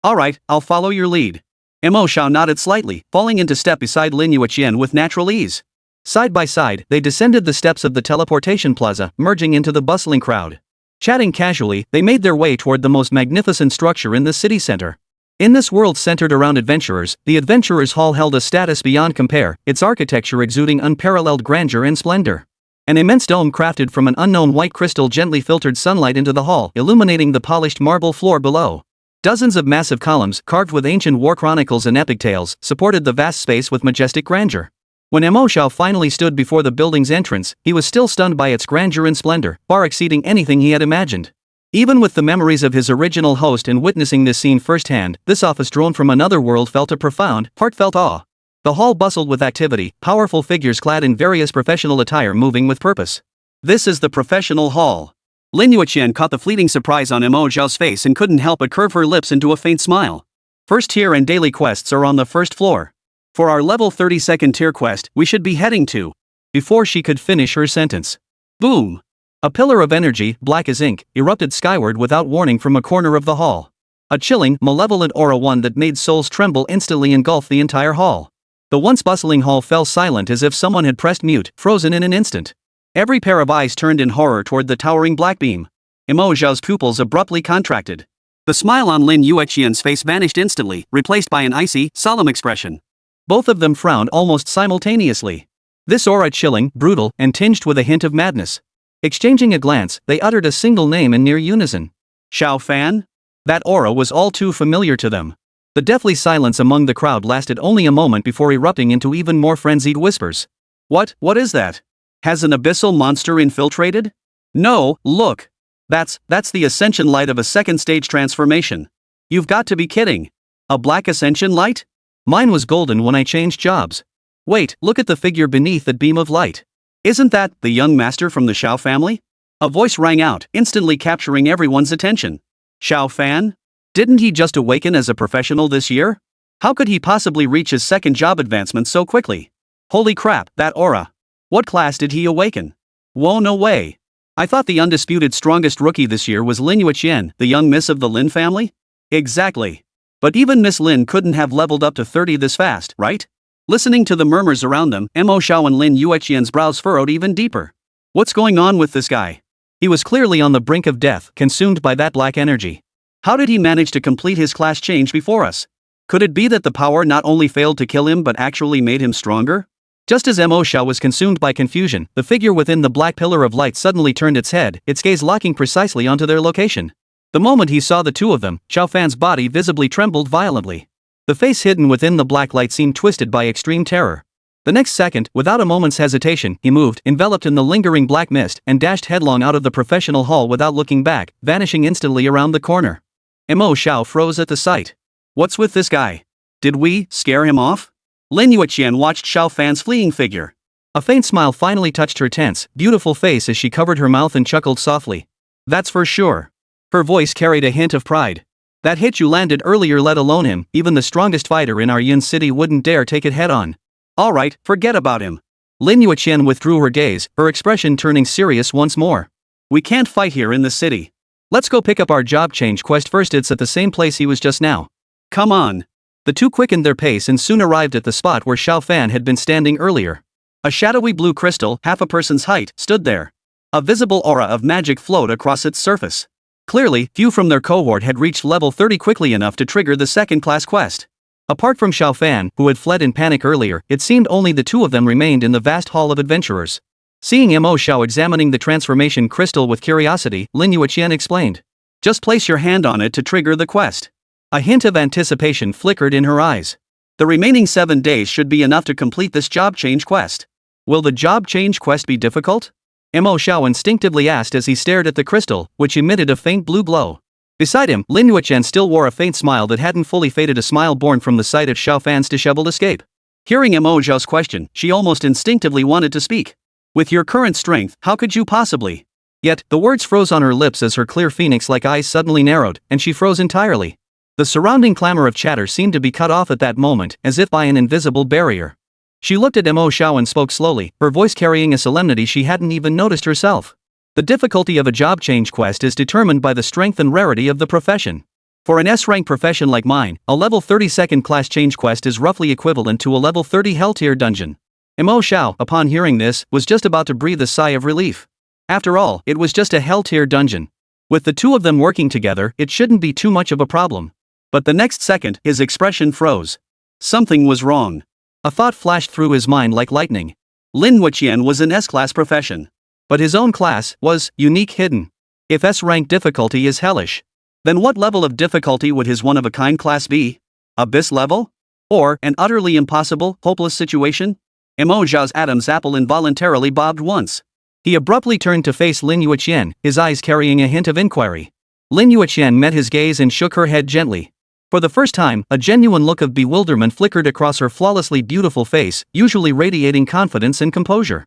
Alright, I'll follow your lead. Mo Xiao nodded slightly, falling into step beside Lin Yueqian with natural ease. Side by side, they descended the steps of the teleportation plaza, merging into the bustling crowd. Chatting casually, they made their way toward the most magnificent structure in the city center. In this world centered around adventurers, the Adventurers Hall held a status beyond compare, its architecture exuding unparalleled grandeur and splendor. An immense dome crafted from an unknown white crystal gently filtered sunlight into the hall, illuminating the polished marble floor below. Dozens of massive columns, carved with ancient war chronicles and epic tales, supported the vast space with majestic grandeur. When Mo Xiao finally stood before the building's entrance, he was still stunned by its grandeur and splendor, far exceeding anything he had imagined. Even with the memories of his original host and witnessing this scene firsthand, this office drone from another world felt a profound, heartfelt awe. The hall bustled with activity, powerful figures clad in various professional attire moving with purpose. This is the professional hall. Lin Yueqian caught the fleeting surprise on Mo Xiao's face and couldn't help but curve her lips into a faint smile. First tier and daily quests are on the first floor. For our level 32nd tier quest, we should be heading to. Before she could finish her sentence. Boom! A pillar of energy, black as ink, erupted skyward without warning from a corner of the hall. A chilling, malevolent aura, one that made souls tremble, instantly engulfed the entire hall. The once bustling hall fell silent as if someone had pressed mute, frozen in an instant. Every pair of eyes turned in horror toward the towering black beam. Mo Xiao's pupils abruptly contracted. The smile on Lin Yueqian's face vanished instantly, replaced by an icy, solemn expression. Both of them frowned almost simultaneously. This aura chilling, brutal, and tinged with a hint of madness. Exchanging a glance, they uttered a single name in near unison. Xiao Fan? That aura was all too familiar to them. The deathly silence among the crowd lasted only a moment before erupting into even more frenzied whispers. What is that? Has an abyssal monster infiltrated? No, look. That's the ascension light of a second stage transformation. You've got to be kidding. A black ascension light? Mine was golden when I changed jobs. Wait, look at the figure beneath that beam of light. Isn't that the young master from the Xiao family? A voice rang out, instantly capturing everyone's attention. Xiao Fan? Didn't he just awaken as a professional this year? How could he possibly reach his second job advancement so quickly? Holy crap, that aura. What class did he awaken? Whoa, no way. I thought the undisputed strongest rookie this year was Lin Yueqian, the young miss of the Lin family? Exactly. But even Miss Lin couldn't have leveled up to 30 this fast, right? Listening to the murmurs around them, Mo Xiao and Lin Yueqian's brows furrowed even deeper. What's going on with this guy? He was clearly on the brink of death, consumed by that black energy. How did he manage to complete his class change before us? Could it be that the power not only failed to kill him but actually made him stronger? Just as Mo Xiao was consumed by confusion, the figure within the black pillar of light suddenly turned its head, its gaze locking precisely onto their location. The moment he saw the two of them, Xiao Fan's body visibly trembled violently. The face hidden within the black light seemed twisted by extreme terror. The next second, without a moment's hesitation, he moved, enveloped in the lingering black mist, and dashed headlong out of the professional hall without looking back, vanishing instantly around the corner. Mo Xiao froze at the sight. What's with this guy? Did we scare him off? Lin Yueqian watched Xiao Fan's fleeing figure. A faint smile finally touched her tense, beautiful face as she covered her mouth and chuckled softly. That's for sure. Her voice carried a hint of pride. That hit you landed earlier, let alone him, even the strongest fighter in our Yin city wouldn't dare take it head on. Alright, forget about him. Lin Yueqian withdrew her gaze, her expression turning serious once more. We can't fight here in the city. Let's go pick up our job change quest first. It's at the same place he was just now. Come on. The two quickened their pace and soon arrived at the spot where Xiao Fan had been standing earlier. A shadowy blue crystal, half a person's height, stood there. A visible aura of magic flowed across its surface. Clearly, few from their cohort had reached level 30 quickly enough to trigger the second-class quest. Apart from Xiao Fan, who had fled in panic earlier, it seemed only the two of them remained in the vast hall of adventurers. Seeing Mo Xiao examining the transformation crystal with curiosity, Lin Yueqian explained. Just place your hand on it to trigger the quest. A hint of anticipation flickered in her eyes. The remaining 7 days should be enough to complete this job change quest. Will the job change quest be difficult? Mo Xiao instinctively asked as he stared at the crystal, which emitted a faint blue glow. Beside him, Lin Yueqian still wore a faint smile that hadn't fully faded, a smile born from the sight of Xiao Fan's disheveled escape. Hearing Mo Xiao's question, she almost instinctively wanted to speak. With your current strength, how could you possibly? Yet, the words froze on her lips as her clear phoenix-like eyes suddenly narrowed, and she froze entirely. The surrounding clamor of chatter seemed to be cut off at that moment, as if by an invisible barrier. She looked at Mo Xiao and spoke slowly, her voice carrying a solemnity she hadn't even noticed herself. The difficulty of a job change quest is determined by the strength and rarity of the profession. For an S-rank profession like mine, a level 30 second class change quest is roughly equivalent to a level 30 hell tier dungeon. Mo Xiao, upon hearing this, was just about to breathe a sigh of relief. After all, it was just a hell tier dungeon. With the two of them working together, it shouldn't be too much of a problem. But the next second, his expression froze. Something was wrong. A thought flashed through his mind like lightning. Lin Yueqian was an S-class profession. But his own class was unique hidden. If S-rank difficulty is hellish, then what level of difficulty would his one-of-a-kind class be? Abyss level? Or an utterly impossible, hopeless situation? Mo Xiao's Adam's apple involuntarily bobbed once. He abruptly turned to face Lin Yueqian, his eyes carrying a hint of inquiry. Lin Yueqian met his gaze and shook her head gently. For the first time, a genuine look of bewilderment flickered across her flawlessly beautiful face, usually radiating confidence and composure.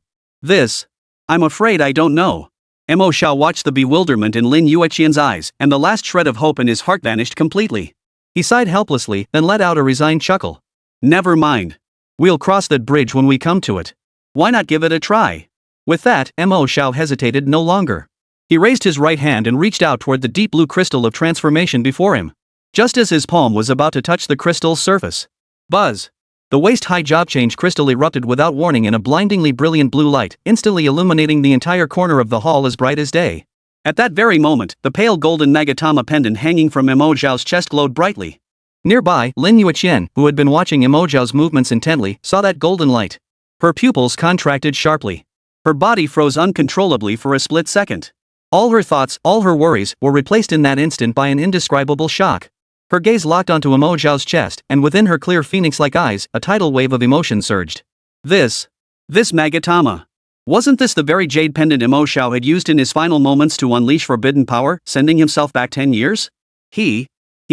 I'm afraid I don't know. Mo Xiao watched the bewilderment in Lin Yueqian's eyes, and the last shred of hope in his heart vanished completely. He sighed helplessly, then let out a resigned chuckle. Never mind. We'll cross that bridge when we come to it. Why not give it a try? With that, Mo Xiao hesitated no longer. He raised his right hand and reached out toward the deep blue crystal of transformation before him. Just as his palm was about to touch the crystal's surface. Buzz! The waist-high job change crystal erupted without warning in a blindingly brilliant blue light, instantly illuminating the entire corner of the hall as bright as day. At that very moment, the pale golden magatama pendant hanging from Mo Xiao's chest glowed brightly. Nearby, Lin Yueqian, who had been watching Mo Xiao's movements intently, saw that golden light. Her pupils contracted sharply. Her body froze uncontrollably for a split second. All her thoughts, all her worries, were replaced in that instant by an indescribable shock. Her gaze locked onto Mo Xiao's chest, and within her clear phoenix-like eyes, a tidal wave of emotion surged. This magatama. Wasn't this the very jade pendant Mo Xiao had used in his final moments to unleash forbidden power, sending himself back 10 years? He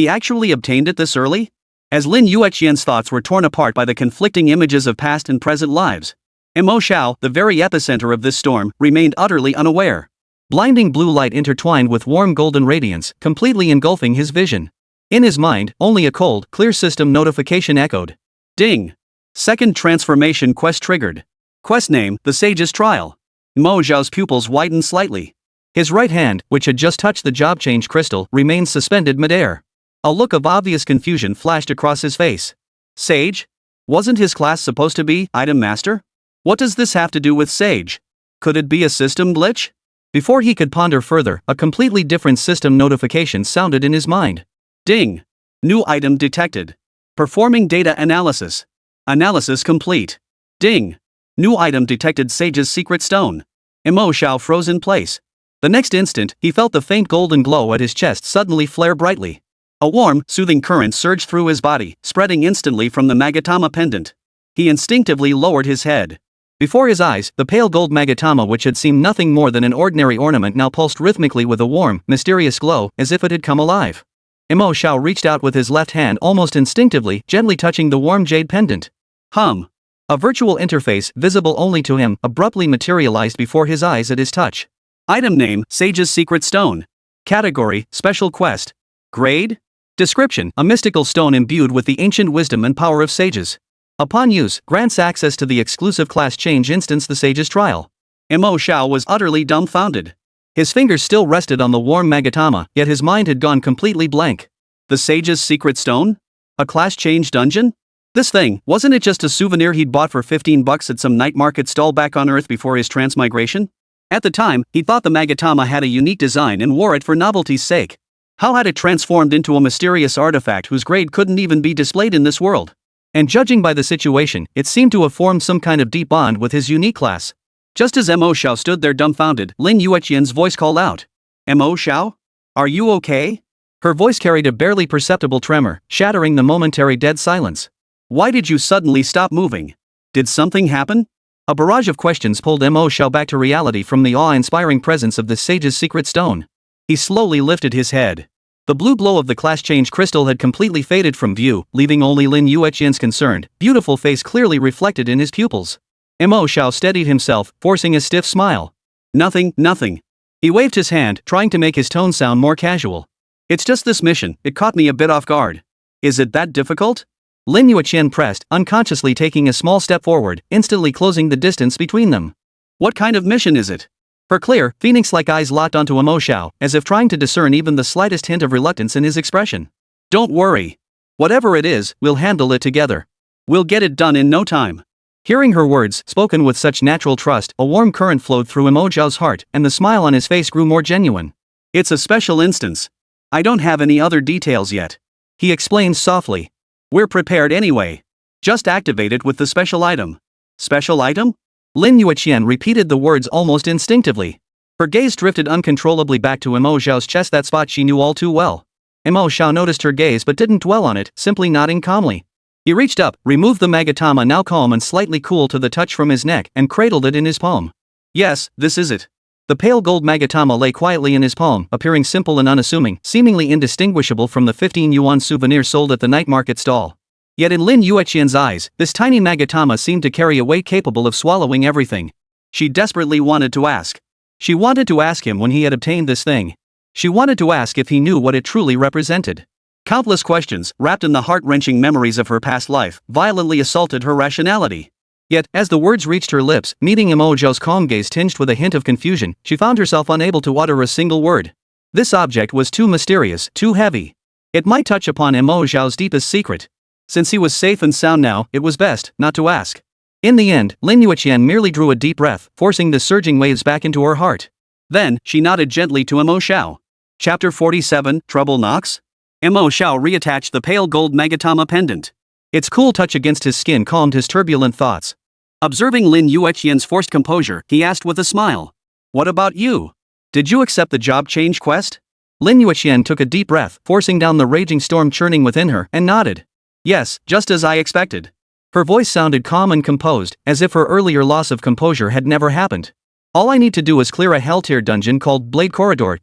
actually obtained it this early? As Lin Yueqian's thoughts were torn apart by the conflicting images of past and present lives, Mo Xiao, the very epicenter of this storm, remained utterly unaware. Blinding blue light intertwined with warm golden radiance, completely engulfing his vision. In his mind, only a cold, clear system notification echoed. Ding! Second transformation quest triggered. Quest name, The Sage's Trial. Mo Xiao's pupils widened slightly. His right hand, which had just touched the job change crystal, remained suspended midair. A look of obvious confusion flashed across his face. Sage? Wasn't his class supposed to be Item Master? What does this have to do with Sage? Could it be a system glitch? Before he could ponder further, a completely different system notification sounded in his mind. Ding! New item detected. Performing data analysis. Analysis complete. Ding! New item detected, Sage's Secret Stone. Mo Xiao froze in place. The next instant, he felt the faint golden glow at his chest suddenly flare brightly. A warm, soothing current surged through his body, spreading instantly from the magatama pendant. He instinctively lowered his head. Before his eyes, the pale gold magatama, which had seemed nothing more than an ordinary ornament, now pulsed rhythmically with a warm, mysterious glow, as if it had come alive. Mo Xiao reached out with his left hand almost instinctively, gently touching the warm jade pendant. A virtual interface, visible only to him, abruptly materialized before his eyes at his touch. Item name, Sage's Secret Stone. Category, Special Quest. Grade? Description, a mystical stone imbued with the ancient wisdom and power of sages. Upon use, grants access to the exclusive class change instance, the Sage's Trial. Mo Xiao was utterly dumbfounded. His fingers still rested on the warm magatama, yet his mind had gone completely blank. The Sage's Secret Stone? A class change dungeon? This thing, wasn't it just a souvenir he'd bought for $15 at some night market stall back on Earth before his transmigration? At the time, he thought the magatama had a unique design and wore it for novelty's sake. How had it transformed into a mysterious artifact whose grade couldn't even be displayed in this world? And judging by the situation, it seemed to have formed some kind of deep bond with his unique class. Just as Mo Xiao stood there dumbfounded, Lin Yueqian's voice called out. Mo Xiao? Are you okay? Her voice carried a barely perceptible tremor, shattering the momentary dead silence. Why did you suddenly stop moving? Did something happen? A barrage of questions pulled Mo Xiao back to reality from the awe-inspiring presence of the Sage's Secret Stone. He slowly lifted his head. The blue glow of the class change crystal had completely faded from view, leaving only Lin Yueqian's concerned, beautiful face clearly reflected in his pupils. Mo Xiao steadied himself, forcing a stiff smile. Nothing. He waved his hand, trying to make his tone sound more casual. It's just this mission, it caught me a bit off guard. Is it that difficult? Lin Yueqian pressed, unconsciously taking a small step forward, instantly closing the distance between them. What kind of mission is it? Her clear, phoenix-like eyes locked onto Mo Xiao, as if trying to discern even the slightest hint of reluctance in his expression. Don't worry. Whatever it is, we'll handle it together. We'll get it done in no time. Hearing her words, spoken with such natural trust, a warm current flowed through Mo Xiao's heart, and the smile on his face grew more genuine. It's a special instance. I don't have any other details yet. He explained softly. We're prepared anyway. Just activate it with the special item. Special item? Lin Yueqian repeated the words almost instinctively. Her gaze drifted uncontrollably back to Mo Xiao's chest, that spot she knew all too well. Mo Xiao noticed her gaze but didn't dwell on it, simply nodding calmly. He reached up, removed the magatama, now calm and slightly cool to the touch, from his neck, and cradled it in his palm. Yes, this is it. The pale gold magatama lay quietly in his palm, appearing simple and unassuming, seemingly indistinguishable from the 15 yuan souvenir sold at the night market stall. Yet in Lin Yueqian's eyes, this tiny magatama seemed to carry a weight capable of swallowing everything. She desperately wanted to ask. She wanted to ask him when he had obtained this thing. She wanted to ask if he knew what it truly represented. Countless questions, wrapped in the heart-wrenching memories of her past life, violently assaulted her rationality. Yet, as the words reached her lips, meeting Mo Xiao's calm gaze tinged with a hint of confusion, she found herself unable to utter a single word. This object was too mysterious, too heavy. It might touch upon Mo Xiao's deepest secret. Since he was safe and sound now, it was best not to ask. In the end, Lin Yueqian merely drew a deep breath, forcing the surging waves back into her heart. Then, she nodded gently to Mo Xiao. Chapter 47, Trouble Knocks? Mo Xiao reattached the pale gold magatama pendant. Its cool touch against his skin calmed his turbulent thoughts. Observing Lin Yueqian's forced composure, he asked with a smile. What about you? Did you accept the job change quest? Lin Yueqian took a deep breath, forcing down the raging storm churning within her, and nodded. Yes, just as I expected. Her voice sounded calm and composed, as if her earlier loss of composure had never happened. All I need to do is clear a hell-tier dungeon called Blade Corridor.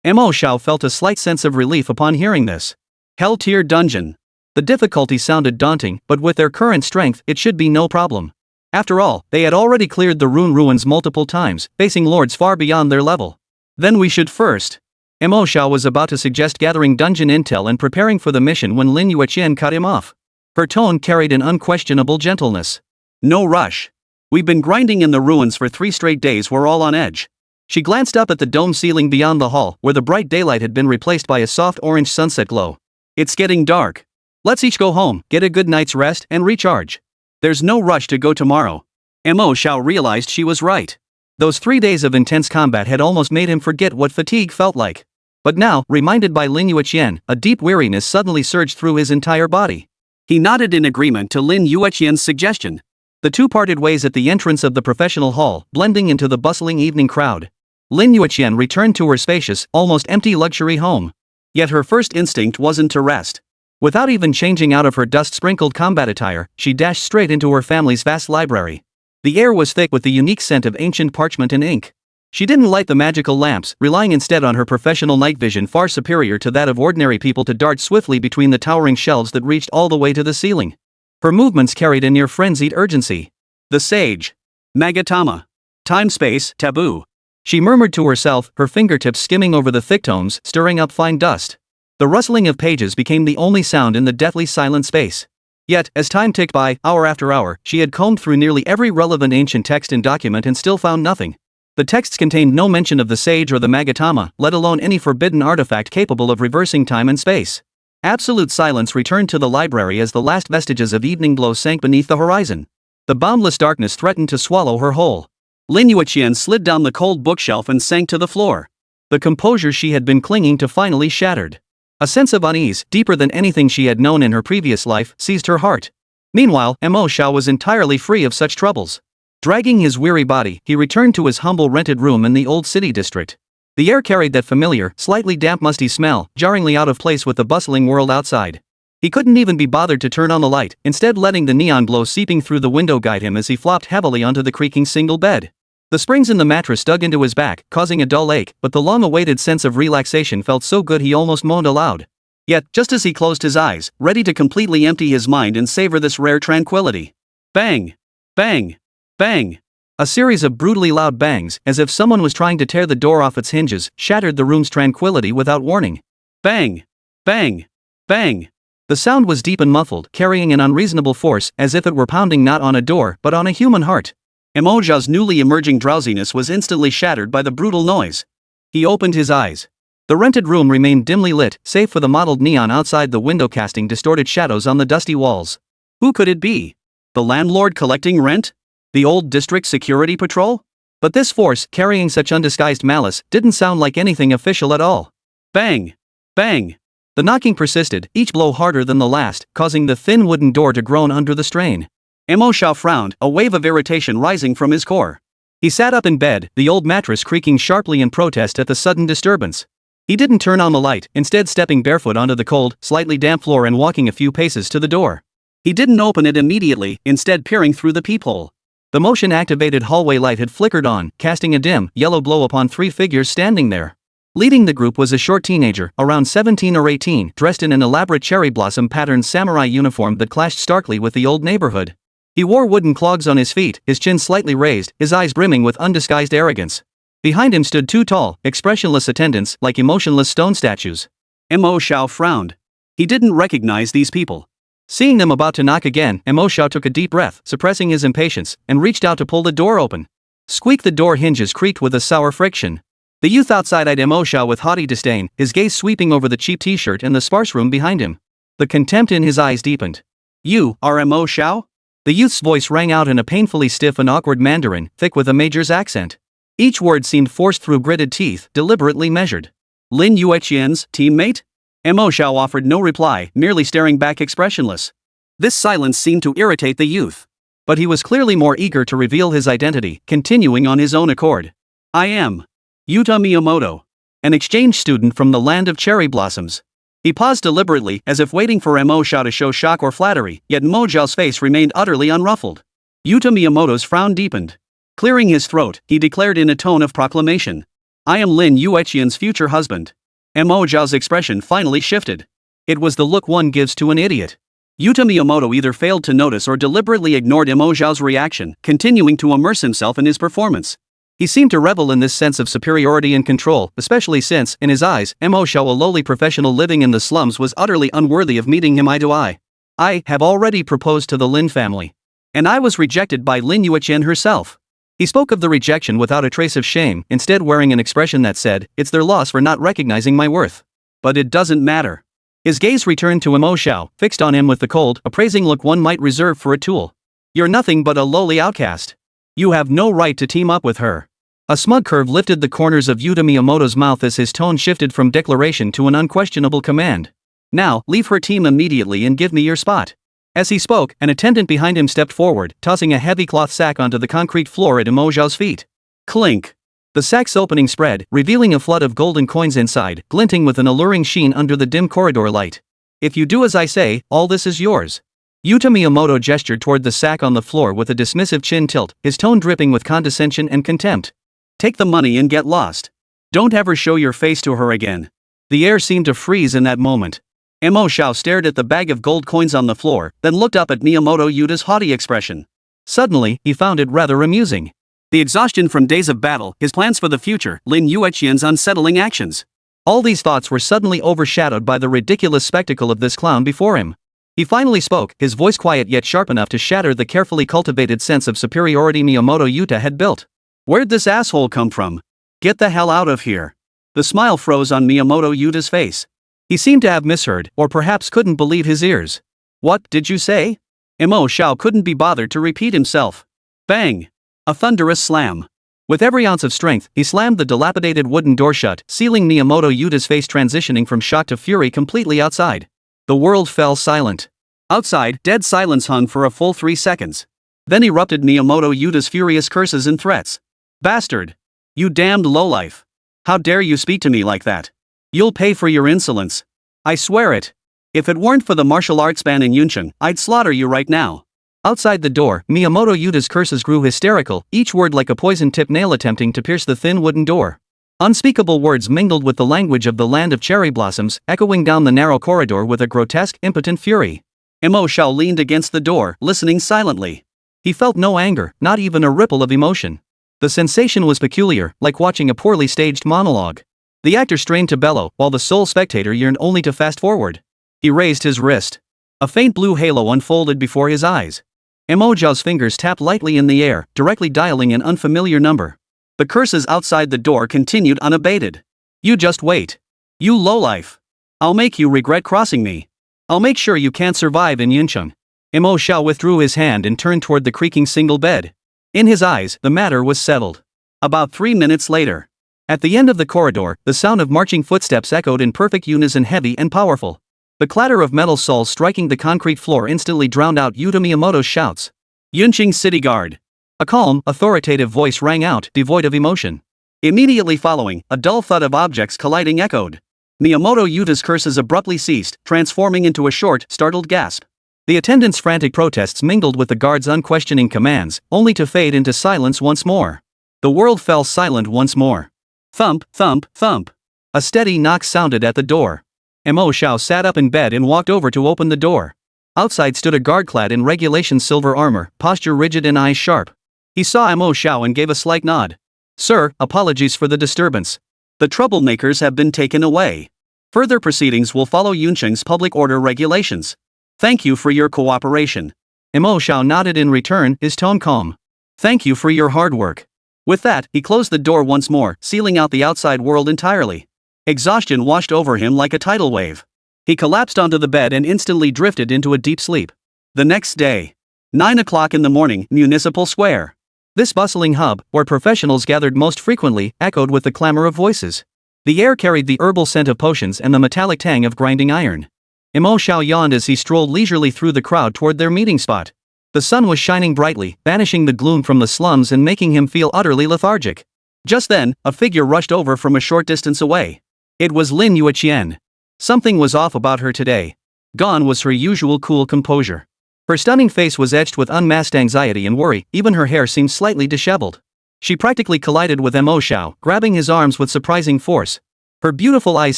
Mo Xiao felt a slight sense of relief upon hearing this. Hell-tier dungeon. The difficulty sounded daunting, but with their current strength, it should be no problem. After all, they had already cleared the rune ruins multiple times, facing lords far beyond their level. Then we should first. Mo Xiao was about to suggest gathering dungeon intel and preparing for the mission when Lin Yueqian cut him off. Her tone carried an unquestionable gentleness. No rush. We've been grinding in the ruins for 3 straight days, we're all on edge. She glanced up at the dome ceiling beyond the hall, where the bright daylight had been replaced by a soft orange sunset glow. It's getting dark. Let's each go home, get a good night's rest, and recharge. There's no rush to go tomorrow. Mo Xiao realized she was right. Those 3 days of intense combat had almost made him forget what fatigue felt like. But now, reminded by Lin Yueqian, a deep weariness suddenly surged through his entire body. He nodded in agreement to Lin Yueqian's suggestion. The two parted ways at the entrance of the professional hall, blending into the bustling evening crowd. Lin Yueqian returned to her spacious, almost empty luxury home. Yet her first instinct wasn't to rest. Without even changing out of her dust-sprinkled combat attire, she dashed straight into her family's vast library. The air was thick with the unique scent of ancient parchment and ink. She didn't light the magical lamps, relying instead on her professional night vision far superior to that of ordinary people to dart swiftly between the towering shelves that reached all the way to the ceiling. Her movements carried a near-frenzied urgency. The Sage. Magatama. Time-space, taboo. She murmured to herself, her fingertips skimming over the thick tomes, stirring up fine dust. The rustling of pages became the only sound in the deathly silent space. Yet, as time ticked by, hour after hour, she had combed through nearly every relevant ancient text and document and still found nothing. The texts contained no mention of the sage or the magatama, let alone any forbidden artifact capable of reversing time and space. Absolute silence returned to the library as the last vestiges of evening glow sank beneath the horizon. The boundless darkness threatened to swallow her whole. Lin Yueqian slid down the cold bookshelf and sank to the floor. The composure she had been clinging to finally shattered. A sense of unease, deeper than anything she had known in her previous life, seized her heart. Meanwhile, Mo Xiao was entirely free of such troubles. Dragging his weary body, he returned to his humble rented room in the old city district. The air carried that familiar, slightly damp musty smell, jarringly out of place with the bustling world outside. He couldn't even be bothered to turn on the light, instead letting the neon glow seeping through the window guide him as he flopped heavily onto the creaking single bed. The springs in the mattress dug into his back, causing a dull ache, but the long-awaited sense of relaxation felt so good he almost moaned aloud. Yet, just as he closed his eyes, ready to completely empty his mind and savor this rare tranquility. Bang! Bang! Bang! A series of brutally loud bangs, as if someone was trying to tear the door off its hinges, shattered the room's tranquility without warning. Bang! Bang! Bang! The sound was deep and muffled, carrying an unreasonable force, as if it were pounding not on a door, but on a human heart. Mo Xiao's newly emerging drowsiness was instantly shattered by the brutal noise. He opened his eyes. The rented room remained dimly lit, save for the mottled neon outside the window casting distorted shadows on the dusty walls. Who could it be? The landlord collecting rent? The old district security patrol? But this force, carrying such undisguised malice, didn't sound like anything official at all. Bang! Bang! The knocking persisted, each blow harder than the last, causing the thin wooden door to groan under the strain. Mo Xiao frowned, a wave of irritation rising from his core. He sat up in bed, the old mattress creaking sharply in protest at the sudden disturbance. He didn't turn on the light, instead stepping barefoot onto the cold, slightly damp floor and walking a few paces to the door. He didn't open it immediately, instead peering through the peephole. The motion-activated hallway light had flickered on, casting a dim, yellow glow upon three figures standing there. Leading the group was a short teenager, around 17 or 18, dressed in an elaborate cherry blossom-patterned samurai uniform that clashed starkly with the old neighborhood. He wore wooden clogs on his feet, his chin slightly raised, his eyes brimming with undisguised arrogance. Behind him stood two tall, expressionless attendants, like emotionless stone statues. Mo Xiao frowned. He didn't recognize these people. Seeing them about to knock again, Mo Xiao took a deep breath, suppressing his impatience, and reached out to pull the door open. Squeak! The door hinges creaked with a sour friction. The youth outside eyed Mo Xiao with haughty disdain, his gaze sweeping over the cheap t-shirt and the sparse room behind him. The contempt in his eyes deepened. "You are Mo Xiao?" The youth's voice rang out in a painfully stiff and awkward Mandarin, thick with a major's accent. Each word seemed forced through gritted teeth, deliberately measured. "Lin Yueqian's teammate?" Mo Xiao offered no reply, merely staring back expressionless. This silence seemed to irritate the youth. But he was clearly more eager to reveal his identity, continuing on his own accord. "I am Yuta Miyamoto, an exchange student from the land of cherry blossoms." He paused deliberately, as if waiting for Mo Xiao to show shock or flattery, yet Mo Xiao's face remained utterly unruffled. Yuta Miyamoto's frown deepened. Clearing his throat, he declared in a tone of proclamation. "I am Lin Yueqian's future husband." Mo Xiao's expression finally shifted. It was the look one gives to an idiot. Yuta Miyamoto either failed to notice or deliberately ignored Mo Xiao's reaction, continuing to immerse himself in his performance. He seemed to revel in this sense of superiority and control, especially since, in his eyes, Mo Xiao, a lowly professional living in the slums, was utterly unworthy of meeting him eye to eye. "I have already proposed to the Lin family. And I was rejected by Lin Yueqian herself." He spoke of the rejection without a trace of shame, instead wearing an expression that said, "It's their loss for not recognizing my worth. But it doesn't matter." His gaze returned to Mo Xiao, fixed on him with the cold, appraising look one might reserve for a tool. "You're nothing but a lowly outcast. You have no right to team up with her." A smug curve lifted the corners of Yuta Miyamoto's mouth as his tone shifted from declaration to an unquestionable command. "Now, leave her team immediately and give me your spot." As he spoke, an attendant behind him stepped forward, tossing a heavy cloth sack onto the concrete floor at Mo Xiao's feet. Clink! The sack's opening spread, revealing a flood of golden coins inside, glinting with an alluring sheen under the dim corridor light. If you do as I say, all this is yours. Yuta Miyamoto gestured toward the sack on the floor with a dismissive chin tilt, his tone dripping with condescension and contempt. Take the money and get lost. Don't ever show your face to her again. The air seemed to freeze in that moment. Mo Xiao stared at the bag of gold coins on the floor, then looked up at Miyamoto Yuta's haughty expression. Suddenly, he found it rather amusing. The exhaustion from days of battle, his plans for the future, Lin Yueqian's unsettling actions. All these thoughts were suddenly overshadowed by the ridiculous spectacle of this clown before him. He finally spoke, his voice quiet yet sharp enough to shatter the carefully cultivated sense of superiority Miyamoto Yuta had built. Where'd this asshole come from? Get the hell out of here. The smile froze on Miyamoto Yuta's face. He seemed to have misheard, or perhaps couldn't believe his ears. What did you say? Mo Xiao couldn't be bothered to repeat himself. Bang! A thunderous slam. With every ounce of strength, he slammed the dilapidated wooden door shut, sealing Miyamoto Yuta's face, transitioning from shock to fury completely outside. The world fell silent. Outside, dead silence hung for a full 3 seconds. Then erupted Miyamoto Yuta's furious curses and threats. Bastard! You damned lowlife! How dare you speak to me like that? You'll pay for your insolence. I swear it. If it weren't for the martial arts ban in Yuncheng, I'd slaughter you right now. Outside the door, Miyamoto Yuta's curses grew hysterical, each word like a poison-tipped nail attempting to pierce the thin wooden door. Unspeakable words mingled with the language of the land of cherry blossoms, echoing down the narrow corridor with a grotesque, impotent fury. Mo Xiao leaned against the door, listening silently. He felt no anger, not even a ripple of emotion. The sensation was peculiar, like watching a poorly staged monologue. The actor strained to bellow, while the sole spectator yearned only to fast forward. He raised his wrist. A faint blue halo unfolded before his eyes. Mo Xiao's fingers tapped lightly in the air, directly dialing an unfamiliar number. The curses outside the door continued unabated. You just wait. You lowlife. I'll make you regret crossing me. I'll make sure you can't survive in Yuncheng. Mo Xiao withdrew his hand and turned toward the creaking single bed. In his eyes, the matter was settled. About 3 minutes later. At the end of the corridor, the sound of marching footsteps echoed in perfect unison, heavy and powerful. The clatter of metal soles striking the concrete floor instantly drowned out Yuta Miyamoto's shouts. Yuncheng City Guard. A calm, authoritative voice rang out, devoid of emotion. Immediately following, a dull thud of objects colliding echoed. Miyamoto Yuta's curses abruptly ceased, transforming into a short, startled gasp. The attendants' frantic protests mingled with the guards' unquestioning commands, only to fade into silence once more. The world fell silent once more. Thump, thump, thump. A steady knock sounded at the door. Mo Xiao sat up in bed and walked over to open the door. Outside stood a guard clad in regulation silver armor, posture rigid and eyes sharp. He saw Mo Xiao and gave a slight nod. Sir, apologies for the disturbance. The troublemakers have been taken away. Further proceedings will follow Yuncheng's public order regulations. Thank you for your cooperation. Mo Xiao nodded in return, his tone calm. Thank you for your hard work. With that, he closed the door once more, sealing out the outside world entirely. Exhaustion washed over him like a tidal wave. He collapsed onto the bed and instantly drifted into a deep sleep. The next day. 9 o'clock in the morning, Municipal Square. This bustling hub, where professionals gathered most frequently, echoed with the clamor of voices. The air carried the herbal scent of potions and the metallic tang of grinding iron. Mo Xiao yawned as he strolled leisurely through the crowd toward their meeting spot. The sun was shining brightly, banishing the gloom from the slums and making him feel utterly lethargic. Just then, a figure rushed over from a short distance away. It was Lin Yueqian. Something was off about her today. Gone was her usual cool composure. Her stunning face was etched with unmasked anxiety and worry, even her hair seemed slightly disheveled. She practically collided with Mo Xiao, grabbing his arms with surprising force. Her beautiful eyes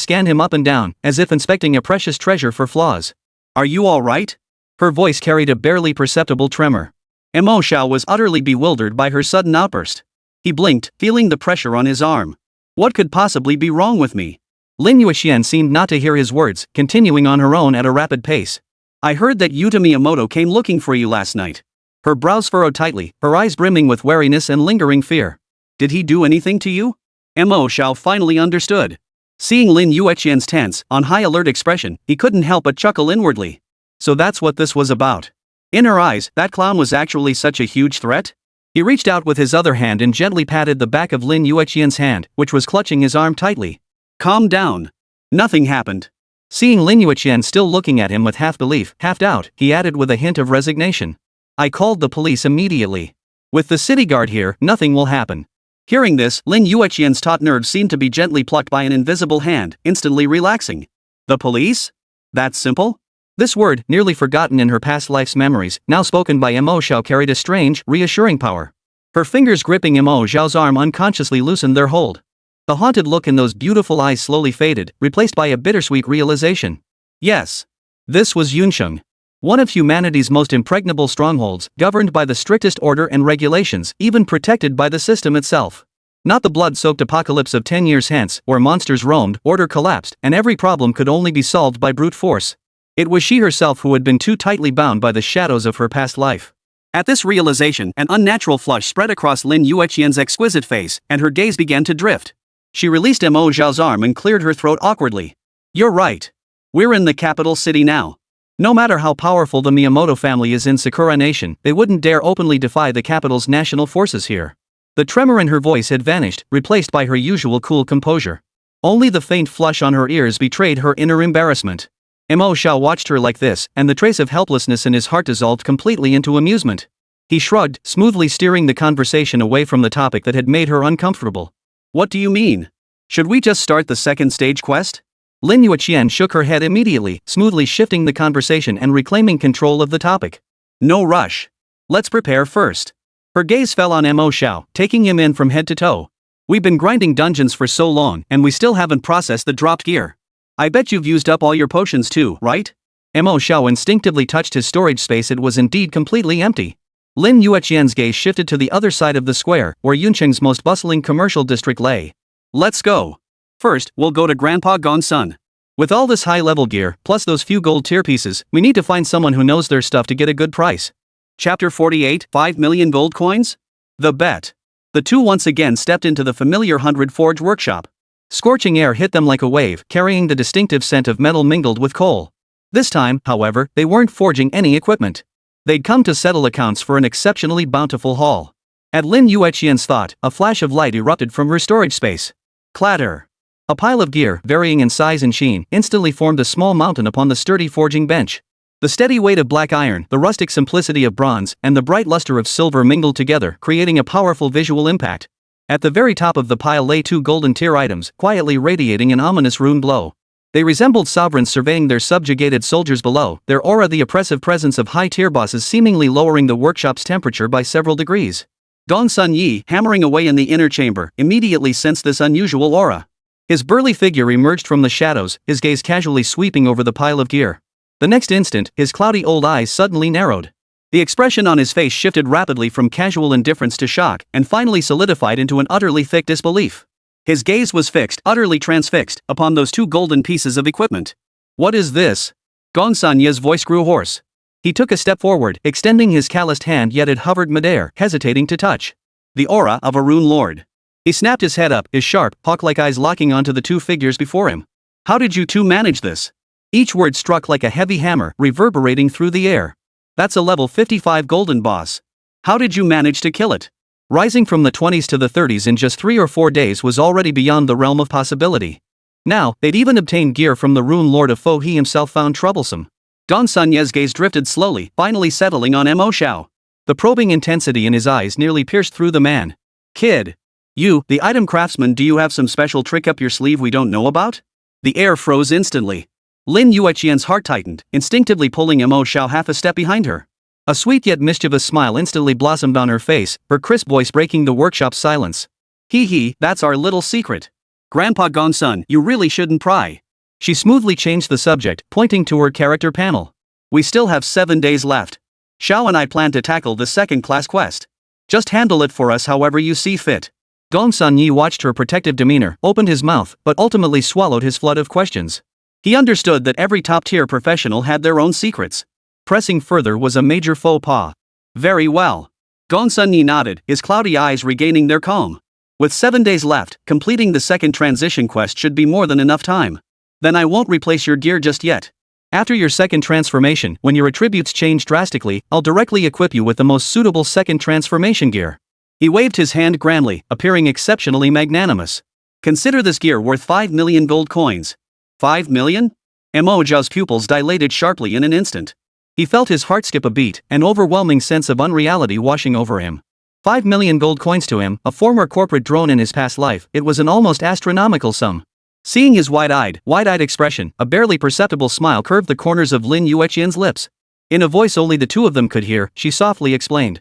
scanned him up and down, as if inspecting a precious treasure for flaws. Are you all right? Her voice carried a barely perceptible tremor. Mo Xiao was utterly bewildered by her sudden outburst. He blinked, feeling the pressure on his arm. What could possibly be wrong with me? Lin Yueqian seemed not to hear his words, continuing on her own at a rapid pace. I heard that Yuta Miyamoto came looking for you last night. Her brows furrowed tightly, her eyes brimming with wariness and lingering fear. Did he do anything to you? Mo Xiao finally understood. Seeing Lin Yueqian's tense, on high alert expression, he couldn't help but chuckle inwardly. So that's what this was about. In her eyes, that clown was actually such a huge threat? He reached out with his other hand and gently patted the back of Lin Yueqian's hand, which was clutching his arm tightly. Calm down. Nothing happened. Seeing Lin Yueqian still looking at him with half belief, half doubt, he added with a hint of resignation. I called the police immediately. With the city guard here, nothing will happen. Hearing this, Lin Yueqian's taut nerves seemed to be gently plucked by an invisible hand, instantly relaxing. The police? That simple? This word, nearly forgotten in her past life's memories, now spoken by Mo Xiao, carried a strange, reassuring power. Her fingers gripping Mo Xiao's arm unconsciously loosened their hold. The haunted look in those beautiful eyes slowly faded, replaced by a bittersweet realization. Yes. This was Yunsheng. One of humanity's most impregnable strongholds, governed by the strictest order and regulations, even protected by the system itself. Not the blood-soaked apocalypse of 10 years hence, where monsters roamed, order collapsed, and every problem could only be solved by brute force. It was she herself who had been too tightly bound by the shadows of her past life. At this realization, an unnatural flush spread across Lin Yueqian's exquisite face, and her gaze began to drift. She released Mo Xiao's arm and cleared her throat awkwardly. You're right. We're in the capital city now. No matter how powerful the Miyamoto family is in Sakura Nation, they wouldn't dare openly defy the capital's national forces here. The tremor in her voice had vanished, replaced by her usual cool composure. Only the faint flush on her ears betrayed her inner embarrassment. Mo Xiao watched her like this, and the trace of helplessness in his heart dissolved completely into amusement. He shrugged, smoothly steering the conversation away from the topic that had made her uncomfortable. What do you mean? Should we just start the second stage quest? Lin Yueqian shook her head immediately, smoothly shifting the conversation and reclaiming control of the topic. No rush. Let's prepare first. Her gaze fell on Mo Xiao, taking him in from head to toe. We've been grinding dungeons for so long, and we still haven't processed the dropped gear. I bet you've used up all your potions too, right? Mo Xiao instinctively touched his storage space. It was indeed completely empty. Lin Yueqian's gaze shifted to the other side of the square, where Yunsheng's most bustling commercial district lay. Let's go. First, we'll go to Grandpa Gongsun. With all this high-level gear, plus those few gold tier pieces, we need to find someone who knows their stuff to get a good price. Chapter 48, 5 million gold coins? The bet. The two once again stepped into the familiar 100 Forge workshop. Scorching air hit them like a wave, carrying the distinctive scent of metal mingled with coal. This time, however, they weren't forging any equipment. They'd come to settle accounts for an exceptionally bountiful haul. At Lin Yueqian's thought, a flash of light erupted from her storage space. Clatter. A pile of gear, varying in size and sheen, instantly formed a small mountain upon the sturdy forging bench. The steady weight of black iron, the rustic simplicity of bronze, and the bright luster of silver mingled together, creating a powerful visual impact. At the very top of the pile lay two golden tier items, quietly radiating an ominous rune glow. They resembled sovereigns surveying their subjugated soldiers below, their aura the oppressive presence of high-tier bosses seemingly lowering the workshop's temperature by several degrees. Gongsun Yi, hammering away in the inner chamber, immediately sensed this unusual aura. His burly figure emerged from the shadows, his gaze casually sweeping over the pile of gear. The next instant, his cloudy old eyes suddenly narrowed. The expression on his face shifted rapidly from casual indifference to shock, and finally solidified into an utterly thick disbelief. His gaze was fixed, utterly transfixed, upon those two golden pieces of equipment. What is this? Gongsun Yi's voice grew hoarse. He took a step forward, extending his calloused hand, yet it hovered midair, hesitating to touch. The aura of a rune lord. He snapped his head up, his sharp, hawk-like eyes locking onto the two figures before him. How did you two manage this? Each word struck like a heavy hammer, reverberating through the air. That's a level 55 golden boss. How did you manage to kill it? Rising from the 20s to the 30s in just 3 or 4 days was already beyond the realm of possibility. Now, they'd even obtained gear from the rune lord of foe he himself found troublesome. Gongsun Yi's gaze drifted slowly, finally settling on Mo Xiao. The probing intensity in his eyes nearly pierced through the man. Kid. You, the item craftsman, do you have some special trick up your sleeve we don't know about? The air froze instantly. Lin Yueqian's heart tightened, instinctively pulling Mo Xiao half a step behind her. A sweet yet mischievous smile instantly blossomed on her face, her crisp voice breaking the workshop's silence. Hee, that's our little secret. Grandpa Gongsun, you really shouldn't pry. She smoothly changed the subject, pointing to her character panel. We still have 7 days left. Xiao and I plan to tackle the second-class quest. Just handle it for us however you see fit. Gongsun Yi watched her protective demeanor, opened his mouth, but ultimately swallowed his flood of questions. He understood that every top-tier professional had their own secrets. Pressing further was a major faux pas. Very well. Gongsun Yi nodded, his cloudy eyes regaining their calm. With 7 days left, completing the second transition quest should be more than enough time. Then I won't replace your gear just yet. After your second transformation, when your attributes change drastically, I'll directly equip you with the most suitable second transformation gear. He waved his hand grandly, appearing exceptionally magnanimous. Consider this gear worth 5 million gold coins. 5 million? Mo Xiao's pupils dilated sharply in an instant. He felt his heart skip a beat, an overwhelming sense of unreality washing over him. 5 million gold coins to him, a former corporate drone in his past life, it was an almost astronomical sum. Seeing his wide-eyed expression, a barely perceptible smile curved the corners of Lin Yueqian's lips. In a voice only the two of them could hear, she softly explained.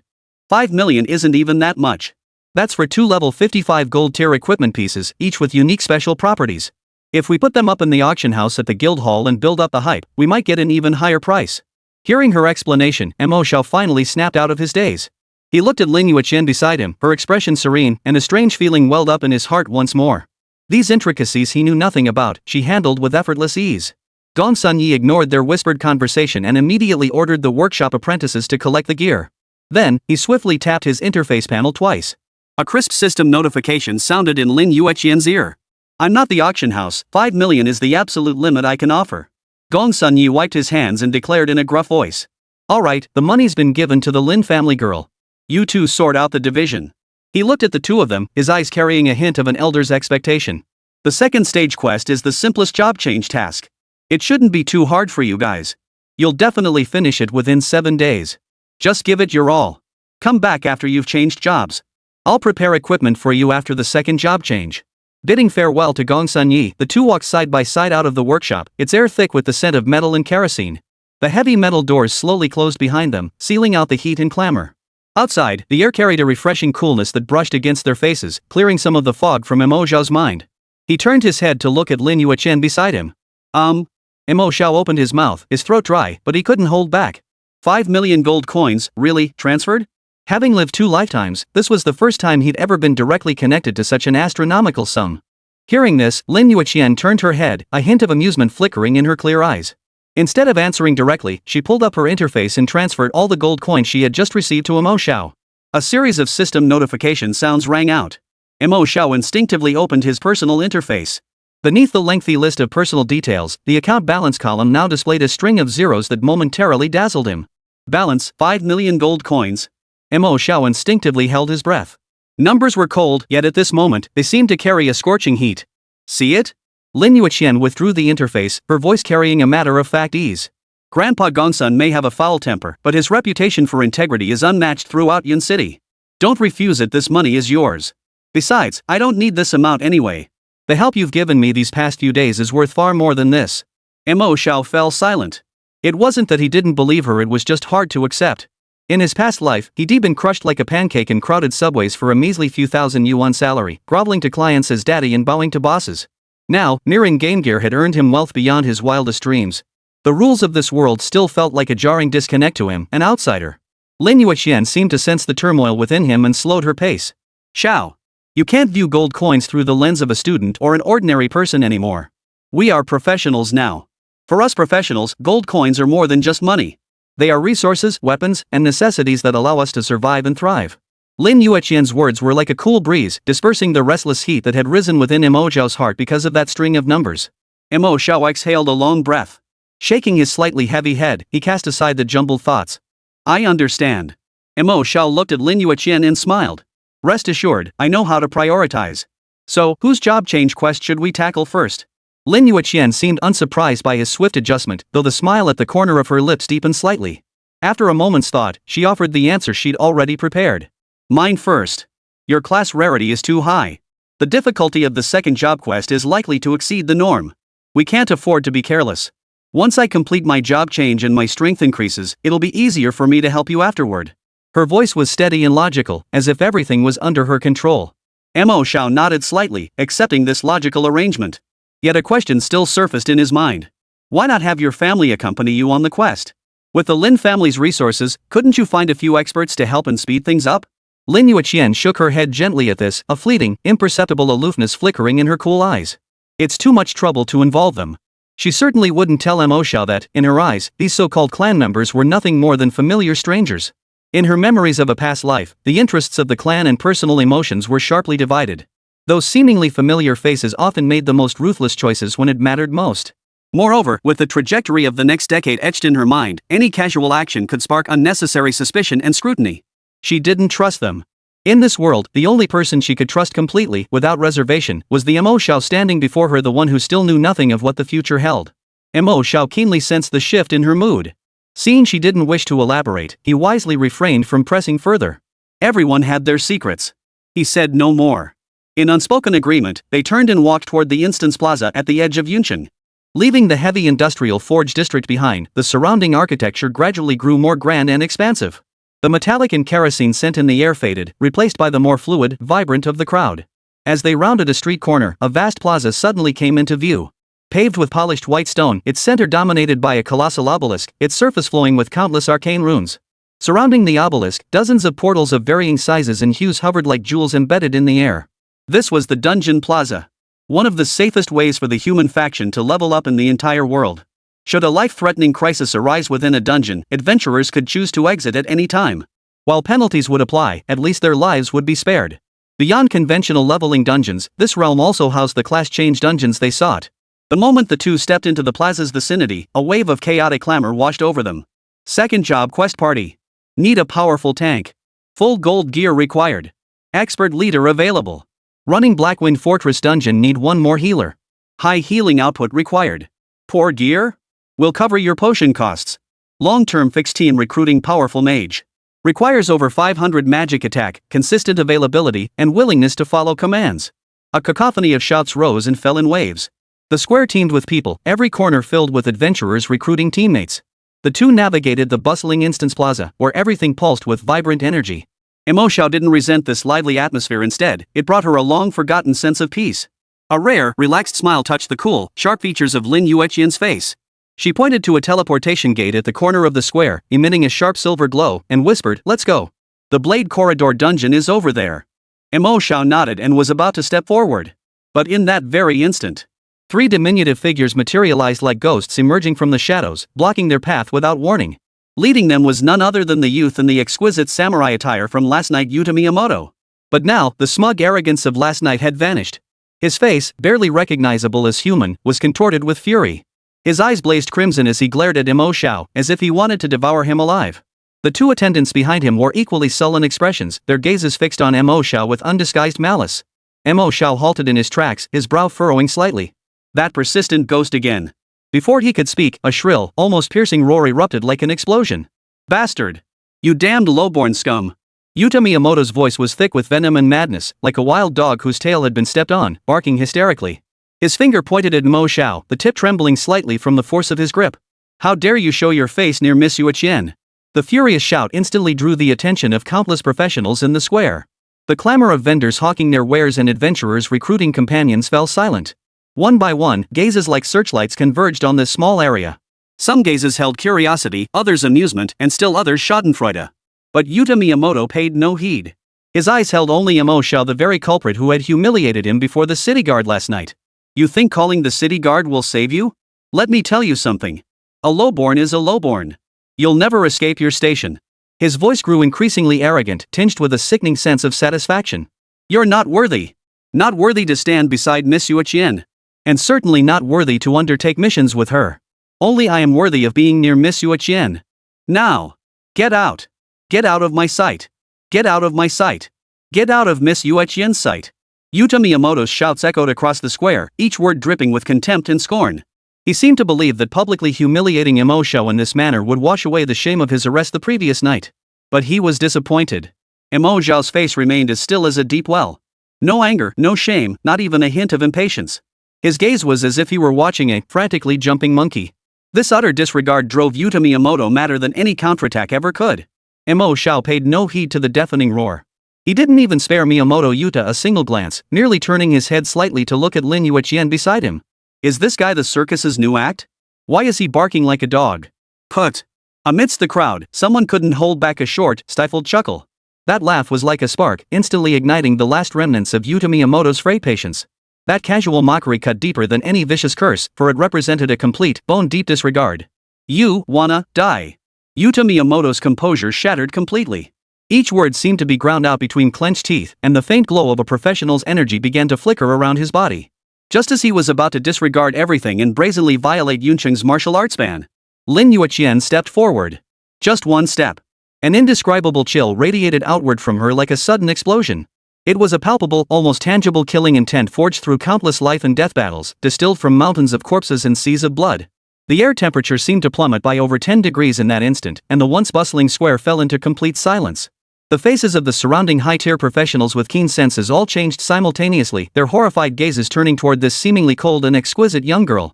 5 million isn't even that much. That's for 2 level 55 gold tier equipment pieces, each with unique special properties. If we put them up in the auction house at the guild hall and build up the hype, we might get an even higher price. Hearing her explanation, Mo Xiao finally snapped out of his daze. He looked at Lin Yueqian beside him, her expression serene, and a strange feeling welled up in his heart once more. These intricacies he knew nothing about, she handled with effortless ease. Gong Sunyi ignored their whispered conversation and immediately ordered the workshop apprentices to collect the gear. Then, he swiftly tapped his interface panel twice. A crisp system notification sounded in Lin Yueqian's ear. I'm not the auction house, 5 million is the absolute limit I can offer. Gong Sunyi wiped his hands and declared in a gruff voice. Alright, the money's been given to the Lin family girl. You two sort out the division. He looked at the two of them, his eyes carrying a hint of an elder's expectation. The second stage quest is the simplest job change task. It shouldn't be too hard for you guys. You'll definitely finish it within 7 days. Just give it your all. Come back after you've changed jobs. I'll prepare equipment for you after the second job change. Bidding farewell to Gong Sunyi, the two walked side by side out of the workshop, its air thick with the scent of metal and kerosene. The heavy metal doors slowly closed behind them, sealing out the heat and clamor. Outside, the air carried a refreshing coolness that brushed against their faces, clearing some of the fog from Mo Xiao's mind. He turned his head to look at Lin Yueqian beside him. Mo Xiao opened his mouth, his throat dry, but he couldn't hold back. 5 million gold coins, really, transferred? Having lived 2 lifetimes, this was the first time he'd ever been directly connected to such an astronomical sum. Hearing this, Lin Yueqian turned her head, a hint of amusement flickering in her clear eyes. Instead of answering directly, she pulled up her interface and transferred all the gold coins she had just received to Mo Xiao. A series of system notification sounds rang out. Mo Xiao instinctively opened his personal interface. Beneath the lengthy list of personal details, the account balance column now displayed a string of zeros that momentarily dazzled him. Balance, 5 million gold coins. Mo Xiao instinctively held his breath. Numbers were cold, yet at this moment, they seemed to carry a scorching heat. See it? Lin Yueqian withdrew the interface, her voice carrying a matter-of-fact ease. Grandpa Gongsun may have a foul temper, but his reputation for integrity is unmatched throughout Yun City. Don't refuse it, this money is yours. Besides, I don't need this amount anyway. The help you've given me these past few days is worth far more than this. Mo Xiao fell silent. It wasn't that he didn't believe her, it was just hard to accept. In his past life, he'd been crushed like a pancake in crowded subways for a measly few thousand yuan salary, groveling to clients as daddy and bowing to bosses. Now, nearing Game Gear had earned him wealth beyond his wildest dreams. The rules of this world still felt like a jarring disconnect to him, an outsider. Lin Yueqian seemed to sense the turmoil within him and slowed her pace. Xiao. You can't view gold coins through the lens of a student or an ordinary person anymore. We are professionals now. For us professionals, gold coins are more than just money. They are resources, weapons, and necessities that allow us to survive and thrive. Lin Yueqian's words were like a cool breeze, dispersing the restless heat that had risen within Mo Xiao's heart because of that string of numbers. Mo Xiao exhaled a long breath. Shaking his slightly heavy head, he cast aside the jumbled thoughts. I understand. Mo Xiao looked at Lin Yueqian and smiled. Rest assured, I know how to prioritize. So, whose job change quest should we tackle first? Lin Yueqian seemed unsurprised by his swift adjustment, though the smile at the corner of her lips deepened slightly. After a moment's thought, she offered the answer she'd already prepared. Mine first. Your class rarity is too high. The difficulty of the second job quest is likely to exceed the norm. We can't afford to be careless. Once I complete my job change and my strength increases, it'll be easier for me to help you afterward. Her voice was steady and logical, as if everything was under her control. Mo Xiao nodded slightly, accepting this logical arrangement. Yet a question still surfaced in his mind. Why not have your family accompany you on the quest? With the Lin family's resources, couldn't you find a few experts to help and speed things up? Lin Yueqian shook her head gently at this, a fleeting, imperceptible aloofness flickering in her cool eyes. It's too much trouble to involve them. She certainly wouldn't tell Mo Xiao that, in her eyes, these so-called clan members were nothing more than familiar strangers. In her memories of a past life, the interests of the clan and personal emotions were sharply divided. Those seemingly familiar faces often made the most ruthless choices when it mattered most. Moreover, with the trajectory of the next decade etched in her mind, any casual action could spark unnecessary suspicion and scrutiny. She didn't trust them. In this world, the only person she could trust completely, without reservation, was the Mo Xiao standing before her, the one who still knew nothing of what the future held. Mo Xiao keenly sensed the shift in her mood. Seeing she didn't wish to elaborate, he wisely refrained from pressing further. Everyone had their secrets. He said no more. In unspoken agreement, they turned and walked toward the Instance Plaza at the edge of Yuncheng. Leaving the heavy industrial forge district behind, the surrounding architecture gradually grew more grand and expansive. The metallic and kerosene scent in the air faded, replaced by the more fluid, vibrant of the crowd. As they rounded a street corner, a vast plaza suddenly came into view. Paved with polished white stone, its center dominated by a colossal obelisk, its surface flowing with countless arcane runes. Surrounding the obelisk, dozens of portals of varying sizes and hues hovered like jewels embedded in the air. This was the Dungeon Plaza. One of the safest ways for the human faction to level up in the entire world. Should a life-threatening crisis arise within a dungeon, adventurers could choose to exit at any time. While penalties would apply, at least their lives would be spared. Beyond conventional leveling dungeons, this realm also housed the class change dungeons they sought. The moment the two stepped into the plaza's vicinity, a wave of chaotic clamor washed over them. Second job quest party. Need a powerful tank. Full gold gear required. Expert leader available. Running Blackwind Fortress dungeon need one more healer. High healing output required. Poor gear? Will cover your potion costs. Long-term fixed team recruiting powerful mage. Requires over 500 magic attack, consistent availability, and willingness to follow commands. A cacophony of shouts rose and fell in waves. The square teemed with people, every corner filled with adventurers recruiting teammates. The two navigated the bustling Instance Plaza, where everything pulsed with vibrant energy. Mo Xiao didn't resent this lively atmosphere. Instead, it brought her a long-forgotten sense of peace. A rare, relaxed smile touched the cool, sharp features of Lin Yueqian's face. She pointed to a teleportation gate at the corner of the square, emitting a sharp silver glow, and whispered, "Let's go. The Blade Corridor dungeon is over there." Mo Xiao nodded and was about to step forward. But in that very instant, three diminutive figures materialized like ghosts emerging from the shadows, blocking their path without warning. Leading them was none other than the youth in the exquisite samurai attire from last night, Yuta Miyamoto. But now, the smug arrogance of last night had vanished. His face, barely recognizable as human, was contorted with fury. His eyes blazed crimson as he glared at Mo Xiao, as if he wanted to devour him alive. The two attendants behind him wore equally sullen expressions, their gazes fixed on Mo Xiao with undisguised malice. Mo Xiao halted in his tracks, his brow furrowing slightly. That persistent ghost again. Before he could speak, a shrill, almost piercing roar erupted like an explosion. "Bastard! You damned lowborn scum!" Yuta Miyamoto's voice was thick with venom and madness, like a wild dog whose tail had been stepped on, barking hysterically. His finger pointed at Mo Xiao, the tip trembling slightly from the force of his grip. "How dare you show your face near Miss Yueqian?" The furious shout instantly drew the attention of countless professionals in the square. The clamor of vendors hawking their wares and adventurers recruiting companions fell silent. One by one, gazes like searchlights converged on this small area. Some gazes held curiosity, others amusement, and still others schadenfreude. But Yuta Miyamoto paid no heed. His eyes held only Mo Xiao, the very culprit who had humiliated him before the city guard last night. "You think calling the city guard will save you? Let me tell you something. A lowborn is a lowborn. You'll never escape your station." His voice grew increasingly arrogant, tinged with a sickening sense of satisfaction. "You're not worthy. Not worthy to stand beside Miss Yueqian. And certainly not worthy to undertake missions with her. Only I am worthy of being near Miss Yueqian. Now! Get out! Get out of my sight! Get out of my sight! Get out of Miss Yueqian's sight!" Yuta Miyamoto's shouts echoed across the square, each word dripping with contempt and scorn. He seemed to believe that publicly humiliating Mo Xiao in this manner would wash away the shame of his arrest the previous night. But he was disappointed. Mo Xiao's face remained as still as a deep well. No anger, no shame, not even a hint of impatience. His gaze was as if he were watching a frantically jumping monkey. This utter disregard drove Yuta Miyamoto madder than any counterattack ever could. Mo Xiao paid no heed to the deafening roar. He didn't even spare Miyamoto Yuta a single glance, merely turning his head slightly to look at Lin Yueqian beside him. Is this guy the circus's new act? Why is he barking like a dog? Put. Amidst the crowd, someone couldn't hold back a short, stifled chuckle. That laugh was like a spark, instantly igniting the last remnants of Yuta Miyamoto's frayed patience. That casual mockery cut deeper than any vicious curse, for it represented a complete, bone-deep disregard. "You wanna die." Yuta Miyamoto's composure shattered completely. Each word seemed to be ground out between clenched teeth, and the faint glow of a professional's energy began to flicker around his body. Just as he was about to disregard everything and brazenly violate Yuncheng's martial arts ban, Lin Yueqian stepped forward. Just one step. An indescribable chill radiated outward from her like a sudden explosion. It was a palpable, almost tangible killing intent forged through countless life and death battles, distilled from mountains of corpses and seas of blood. The air temperature seemed to plummet by over 10 degrees in that instant, and the once bustling square fell into complete silence. The faces of the surrounding high-tier professionals with keen senses all changed simultaneously, their horrified gazes turning toward this seemingly cold and exquisite young girl.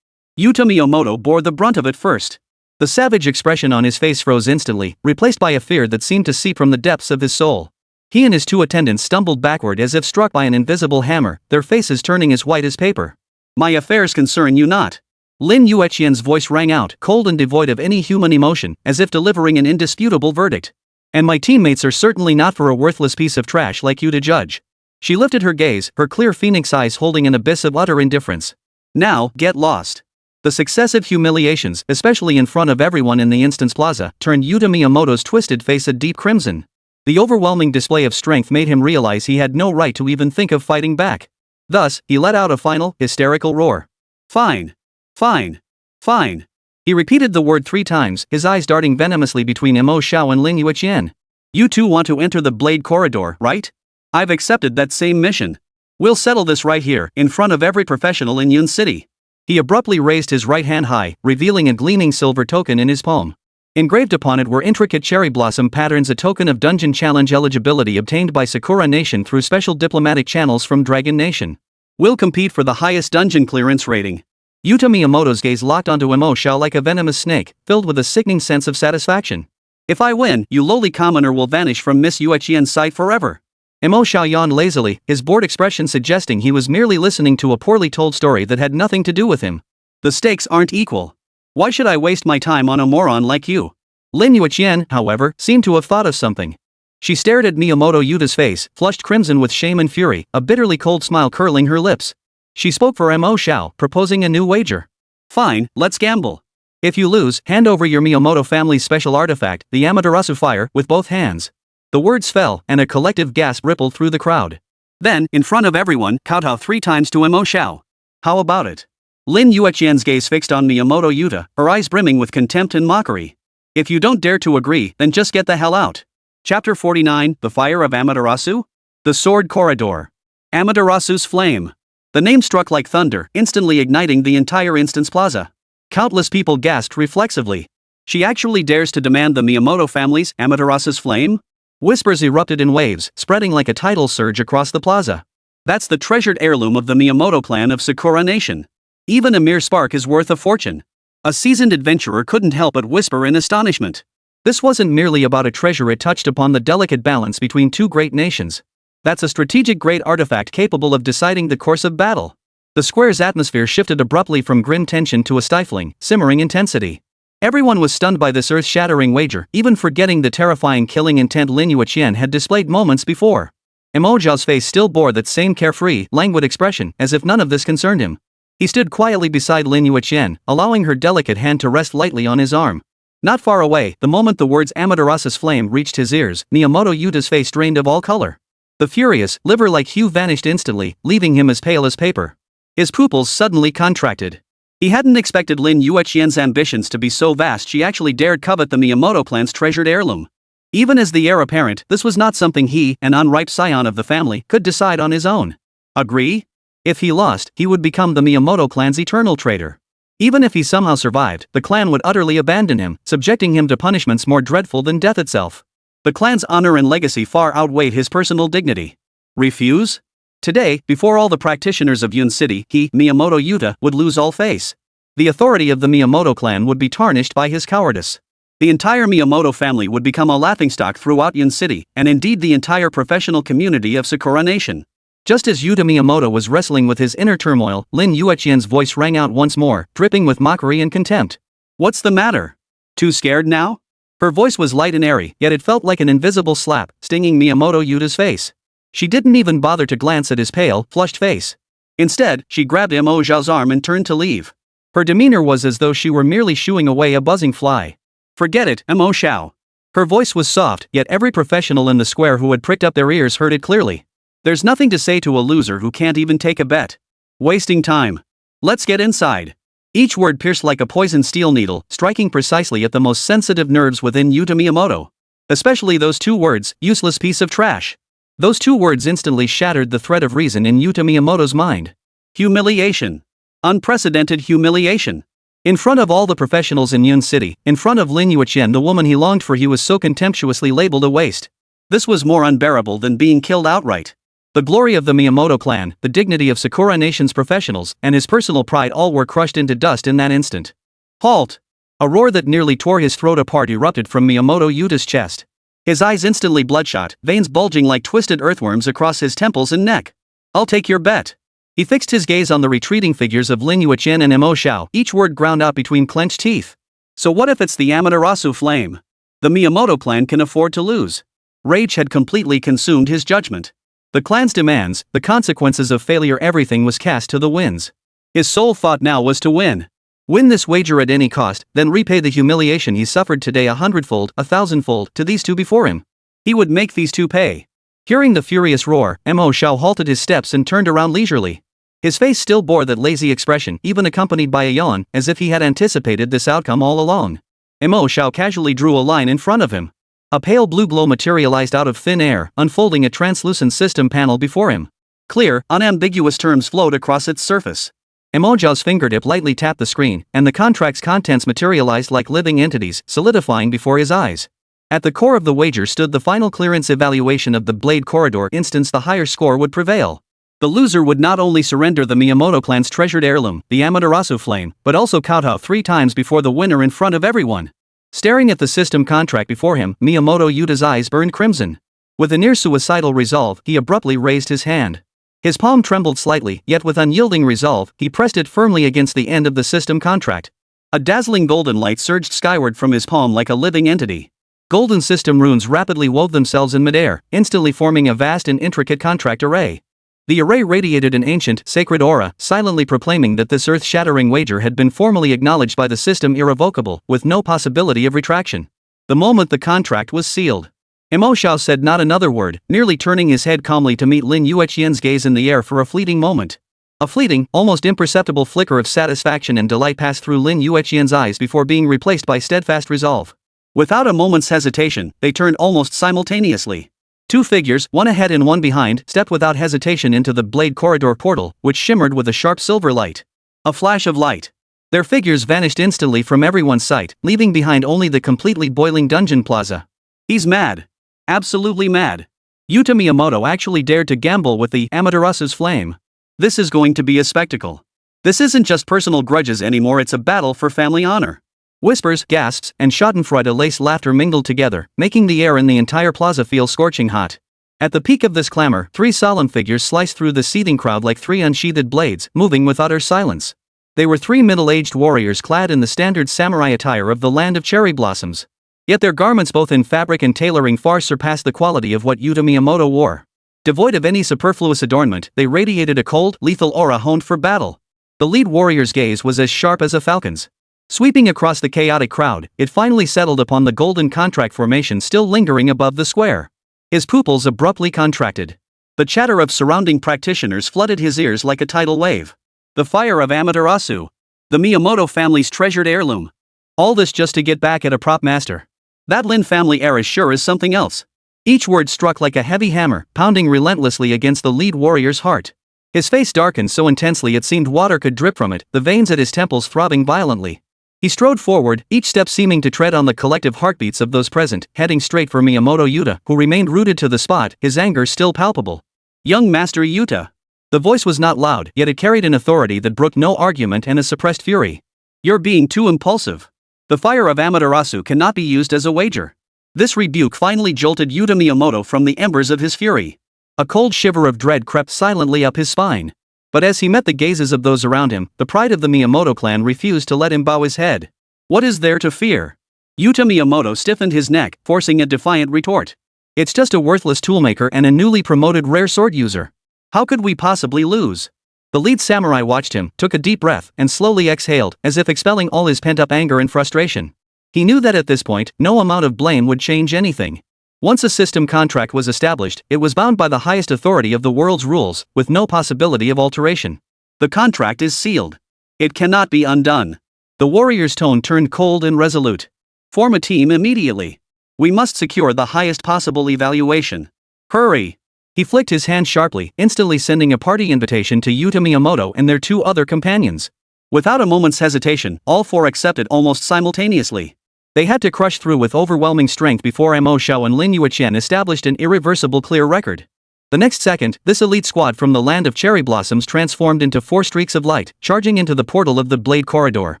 Yuta Miyamoto bore the brunt of it first. The savage expression on his face froze instantly, replaced by a fear that seemed to seep from the depths of his soul. He and his two attendants stumbled backward as if struck by an invisible hammer, their faces turning as white as paper. "My affairs concern you not." Lin Yueqian's voice rang out, cold and devoid of any human emotion, as if delivering an indisputable verdict. "And my teammates are certainly not for a worthless piece of trash like you to judge." She lifted her gaze, her clear phoenix eyes holding an abyss of utter indifference. "Now, get lost." The successive humiliations, especially in front of everyone in the Instance Plaza, turned Yuta Miyamoto's twisted face a deep crimson. The overwhelming display of strength made him realize he had no right to even think of fighting back. Thus, he let out a final, hysterical roar. "Fine. Fine. Fine." He repeated the word 3 times, his eyes darting venomously between Mo Xiao and Lin Yueqian. "You two want to enter the Blade Corridor, right? I've accepted that same mission. We'll settle this right here, in front of every professional in Yun City." He abruptly raised his right hand high, revealing a gleaming silver token in his palm. Engraved upon it were intricate cherry blossom patterns, a token of dungeon challenge eligibility obtained by Sakura Nation through special diplomatic channels from Dragon Nation. "We'll compete for the highest dungeon clearance rating." Yuta Miyamoto's gaze locked onto Mo Xiao like a venomous snake, filled with a sickening sense of satisfaction. "If I win, you lowly commoner will vanish from Miss Yueqian's sight forever." Mo Xiao yawned lazily, his bored expression suggesting he was merely listening to a poorly told story that had nothing to do with him. "The stakes aren't equal. Why should I waste my time on a moron like you?" Lin Yueqian, however, seemed to have thought of something. She stared at Miyamoto Yuta's face, flushed crimson with shame and fury, a bitterly cold smile curling her lips. She spoke for Mo Xiao, proposing a new wager. "Fine, let's gamble. If you lose, hand over your Miyamoto family's special artifact, the Amaterasu Fire, with both hands." The words fell, and a collective gasp rippled through the crowd. Then, in front of everyone, kowtow 3 times to Mo Xiao. "How about it?" Lin Yueqian's gaze fixed on Miyamoto Yuta, her eyes brimming with contempt and mockery. "If you don't dare to agree, then just get the hell out." Chapter 49, The Fire of Amaterasu? The Sword Corridor. Amaterasu's Flame. The name struck like thunder, instantly igniting the entire Instance Plaza. Countless people gasped reflexively. "She actually dares to demand the Miyamoto family's Amaterasu's Flame?" Whispers erupted in waves, spreading like a tidal surge across the plaza. "That's the treasured heirloom of the Miyamoto clan of Sakura Nation. Even a mere spark is worth a fortune." A seasoned adventurer couldn't help but whisper in astonishment. This wasn't merely about a treasure, it touched upon the delicate balance between two great nations. That's a strategic great artifact capable of deciding the course of battle. The square's atmosphere shifted abruptly from grim tension to a stifling, simmering intensity. Everyone was stunned by this earth-shattering wager, even forgetting the terrifying killing intent Lin Yueqian had displayed moments before. Mo Xiao's face still bore that same carefree, languid expression, as if none of this concerned him. He stood quietly beside Lin Yueqian, allowing her delicate hand to rest lightly on his arm. Not far away, the moment the words Amaterasu's Flame reached his ears, Miyamoto Yuta's face drained of all color. The furious, liver-like hue vanished instantly, leaving him as pale as paper. His pupils suddenly contracted. He hadn't expected Lin Yueqian's ambitions to be so vast she actually dared covet the Miyamoto clan's treasured heirloom. Even as the heir apparent, this was not something he, an unripe scion of the family, could decide on his own. Agree? If he lost, he would become the Miyamoto clan's eternal traitor. Even if he somehow survived, the clan would utterly abandon him, subjecting him to punishments more dreadful than death itself. The clan's honor and legacy far outweighed his personal dignity. Refuse? Today, before all the practitioners of Yun City, he, Miyamoto Yuta, would lose all face. The authority of the Miyamoto clan would be tarnished by his cowardice. The entire Miyamoto family would become a laughingstock throughout Yun City, and indeed the entire professional community of Sakura Nation. Just as Yuta Miyamoto was wrestling with his inner turmoil, Lin Yueqian's voice rang out once more, dripping with mockery and contempt. "What's the matter? Too scared now?" Her voice was light and airy, yet it felt like an invisible slap, stinging Miyamoto Yuta's face. She didn't even bother to glance at his pale, flushed face. Instead, she grabbed Mo Xiao's arm and turned to leave. Her demeanor was as though she were merely shooing away a buzzing fly. "Forget it, Mo Xiao." Her voice was soft, yet every professional in the square who had pricked up their ears heard it clearly. "There's nothing to say to a loser who can't even take a bet. Wasting time. Let's get inside." Each word pierced like a poisoned steel needle, striking precisely at the most sensitive nerves within Yuta Miyamoto. Especially those 2 words, "useless piece of trash." Those 2 words instantly shattered the thread of reason in Yuta Miyamoto's mind. Humiliation. Unprecedented humiliation. In front of all the professionals in Yun City, in front of Lin Yueqian, the woman he longed for, he was so contemptuously labeled a waste. This was more unbearable than being killed outright. The glory of the Miyamoto clan, the dignity of Sakura Nation's professionals, and his personal pride all were crushed into dust in that instant. Halt! A roar that nearly tore his throat apart erupted from Miyamoto Yuta's chest. His eyes instantly bloodshot, veins bulging like twisted earthworms across his temples and neck. I'll take your bet. He fixed his gaze on the retreating figures of Lin Yueqian and Mo Xiao, each word ground out between clenched teeth. So what if it's the Amaterasu flame? The Miyamoto clan can afford to lose. Rage had completely consumed his judgment. The clan's demands, the consequences of failure, everything was cast to the winds. His sole thought now was to win. Win this wager at any cost, then repay the humiliation he suffered today 100-fold, 1,000-fold, to these two before him. He would make these two pay. Hearing the furious roar, Mo Xiao halted his steps and turned around leisurely. His face still bore that lazy expression, even accompanied by a yawn, as if he had anticipated this outcome all along. Mo Xiao casually drew a line in front of him. A pale blue glow materialized out of thin air, unfolding a translucent system panel before him. Clear, unambiguous terms flowed across its surface. Mo Xiao's fingertip lightly tapped the screen, and the contract's contents materialized like living entities, solidifying before his eyes. At the core of the wager stood the final clearance evaluation of the Blade Corridor instance. The higher score would prevail. The loser would not only surrender the Miyamoto clan's treasured heirloom, the Amaterasu flame, but also kowtow 3 times before the winner in front of everyone. Staring at the system contract before him, Miyamoto Yuta's eyes burned crimson. With a near-suicidal resolve, he abruptly raised his hand. His palm trembled slightly, yet with unyielding resolve, he pressed it firmly against the end of the system contract. A dazzling golden light surged skyward from his palm like a living entity. Golden system runes rapidly wove themselves in midair, instantly forming a vast and intricate contract array. The array radiated an ancient, sacred aura, silently proclaiming that this earth-shattering wager had been formally acknowledged by the system, irrevocable, with no possibility of retraction. The moment the contract was sealed, Mo Xiao said not another word, nearly turning his head calmly to meet Lin Yueqian's gaze in the air for a fleeting moment. A fleeting, almost imperceptible flicker of satisfaction and delight passed through Lin Yueqian's eyes before being replaced by steadfast resolve. Without a moment's hesitation, they turned almost simultaneously. 2 figures, one ahead and one behind, stepped without hesitation into the Blade Corridor portal, which shimmered with a sharp silver light. A flash of light. Their figures vanished instantly from everyone's sight, leaving behind only the completely boiling dungeon plaza. He's mad. Absolutely mad. Yuta Miyamoto actually dared to gamble with the Amaterasu's flame. This is going to be a spectacle. This isn't just personal grudges anymore, it's a battle for family honor. Whispers, gasps, and schadenfreude-laced laughter mingled together, making the air in the entire plaza feel scorching hot. At the peak of this clamor, 3 solemn figures sliced through the seething crowd like 3 unsheathed blades, moving with utter silence. They were 3 middle-aged warriors clad in the standard samurai attire of the land of cherry blossoms. Yet their garments, both in fabric and tailoring, far surpassed the quality of what Yuta Miyamoto wore. Devoid of any superfluous adornment, they radiated a cold, lethal aura honed for battle. The lead warrior's gaze was as sharp as a falcon's. Sweeping across the chaotic crowd, it finally settled upon the golden contract formation still lingering above the square. His pupils abruptly contracted. The chatter of surrounding practitioners flooded his ears like a tidal wave. The fire of Amaterasu. The Miyamoto family's treasured heirloom. All this just to get back at a prop master. That Lin family heir sure is something else. Each word struck like a heavy hammer, pounding relentlessly against the lead warrior's heart. His face darkened so intensely it seemed water could drip from it, the veins at his temples throbbing violently. He strode forward, each step seeming to tread on the collective heartbeats of those present, heading straight for Miyamoto Yuta, who remained rooted to the spot, his anger still palpable. Young Master Yuta. The voice was not loud, yet it carried an authority that brooked no argument and a suppressed fury. You're being too impulsive. The fire of Amaterasu cannot be used as a wager. This rebuke finally jolted Yuta Miyamoto from the embers of his fury. A cold shiver of dread crept silently up his spine. But as he met the gazes of those around him, the pride of the Miyamoto clan refused to let him bow his head. What is there to fear? Yuta Miyamoto stiffened his neck, forcing a defiant retort. It's just a worthless toolmaker and a newly promoted rare sword user. How could we possibly lose? The lead samurai watched him, took a deep breath, and slowly exhaled, as if expelling all his pent-up anger and frustration. He knew that at this point, no amount of blame would change anything. Once a system contract was established, it was bound by the highest authority of the world's rules, with no possibility of alteration. The contract is sealed. It cannot be undone. The warrior's tone turned cold and resolute. Form a team immediately. We must secure the highest possible evaluation. Hurry! He flicked his hand sharply, instantly sending a party invitation to Yuta Miyamoto and their 2 other companions. Without a moment's hesitation, all 4 accepted almost simultaneously. They had to crush through with overwhelming strength before Mo Xiao and Lin Yueqian established an irreversible clear record. The next second, this elite squad from the land of cherry blossoms transformed into 4 streaks of light, charging into the portal of the Blade Corridor.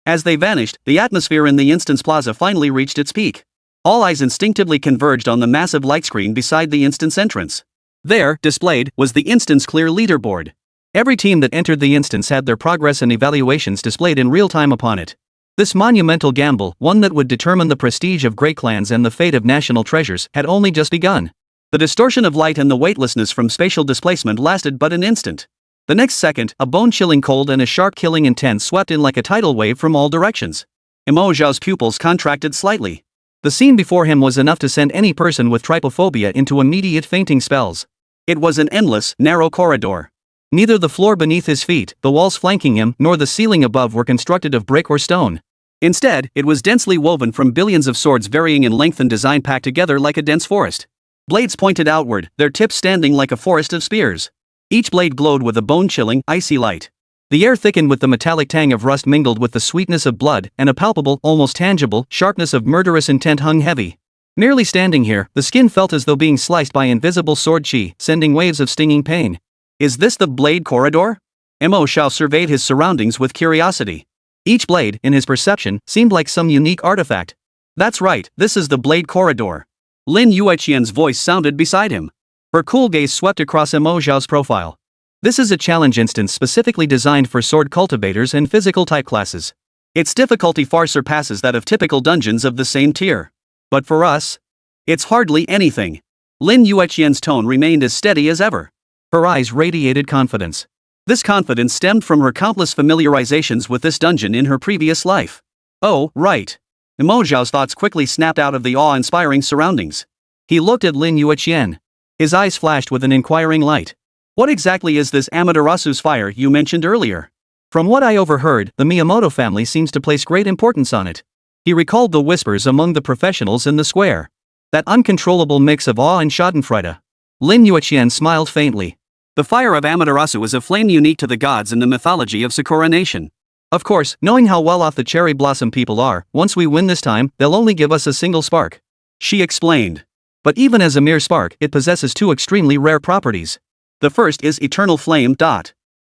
As they vanished, the atmosphere in the Instance Plaza finally reached its peak. All eyes instinctively converged on the massive light screen beside the Instance entrance. There, displayed, was the Instance Clear leaderboard. Every team that entered the Instance had their progress and evaluations displayed in real time upon it. This monumental gamble, one that would determine the prestige of great clans and the fate of national treasures, had only just begun. The distortion of light and the weightlessness from spatial displacement lasted but an instant. The next second, a bone-chilling cold and a sharp-killing intent swept in like a tidal wave from all directions. Mo Xiao's pupils contracted slightly. The scene before him was enough to send any person with trypophobia into immediate fainting spells. It was an endless, narrow corridor. Neither the floor beneath his feet, the walls flanking him, nor the ceiling above were constructed of brick or stone. Instead, it was densely woven from billions of swords varying in length and design packed together like a dense forest. Blades pointed outward, their tips standing like a forest of spears. Each blade glowed with a bone-chilling, icy light. The air thickened with the metallic tang of rust mingled with the sweetness of blood, and a palpable, almost tangible, sharpness of murderous intent hung heavy. Merely standing here, the skin felt as though being sliced by invisible sword chi, sending waves of stinging pain. Is this the Blade Corridor? Mo Xiao surveyed his surroundings with curiosity. Each blade, in his perception, seemed like some unique artifact. That's right, this is the Blade Corridor. Lin Yueqian's voice sounded beside him. Her cool gaze swept across Mo Xiao's profile. This is a challenge instance specifically designed for sword cultivators and physical type classes. Its difficulty far surpasses that of typical dungeons of the same tier. But for us, it's hardly anything. Lin Yueqian's tone remained as steady as ever. Her eyes radiated confidence. This confidence stemmed from her countless familiarizations with this dungeon in her previous life. Oh, right. Mo Xiao's thoughts quickly snapped out of the awe-inspiring surroundings. He looked at Lin Yueqian. His eyes flashed with an inquiring light. What exactly is this Amaterasu's fire you mentioned earlier? From what I overheard, the Miyamoto family seems to place great importance on it. He recalled the whispers among the professionals in the square. That uncontrollable mix of awe and schadenfreude. Lin Yueqian smiled faintly. The fire of Amaterasu is a flame unique to the gods in the mythology of Sakura Nation. Of course, knowing how well off the cherry blossom people are, once we win this time, they'll only give us a single spark. She explained. But even as a mere spark, it possesses 2 extremely rare properties. The first is eternal flame.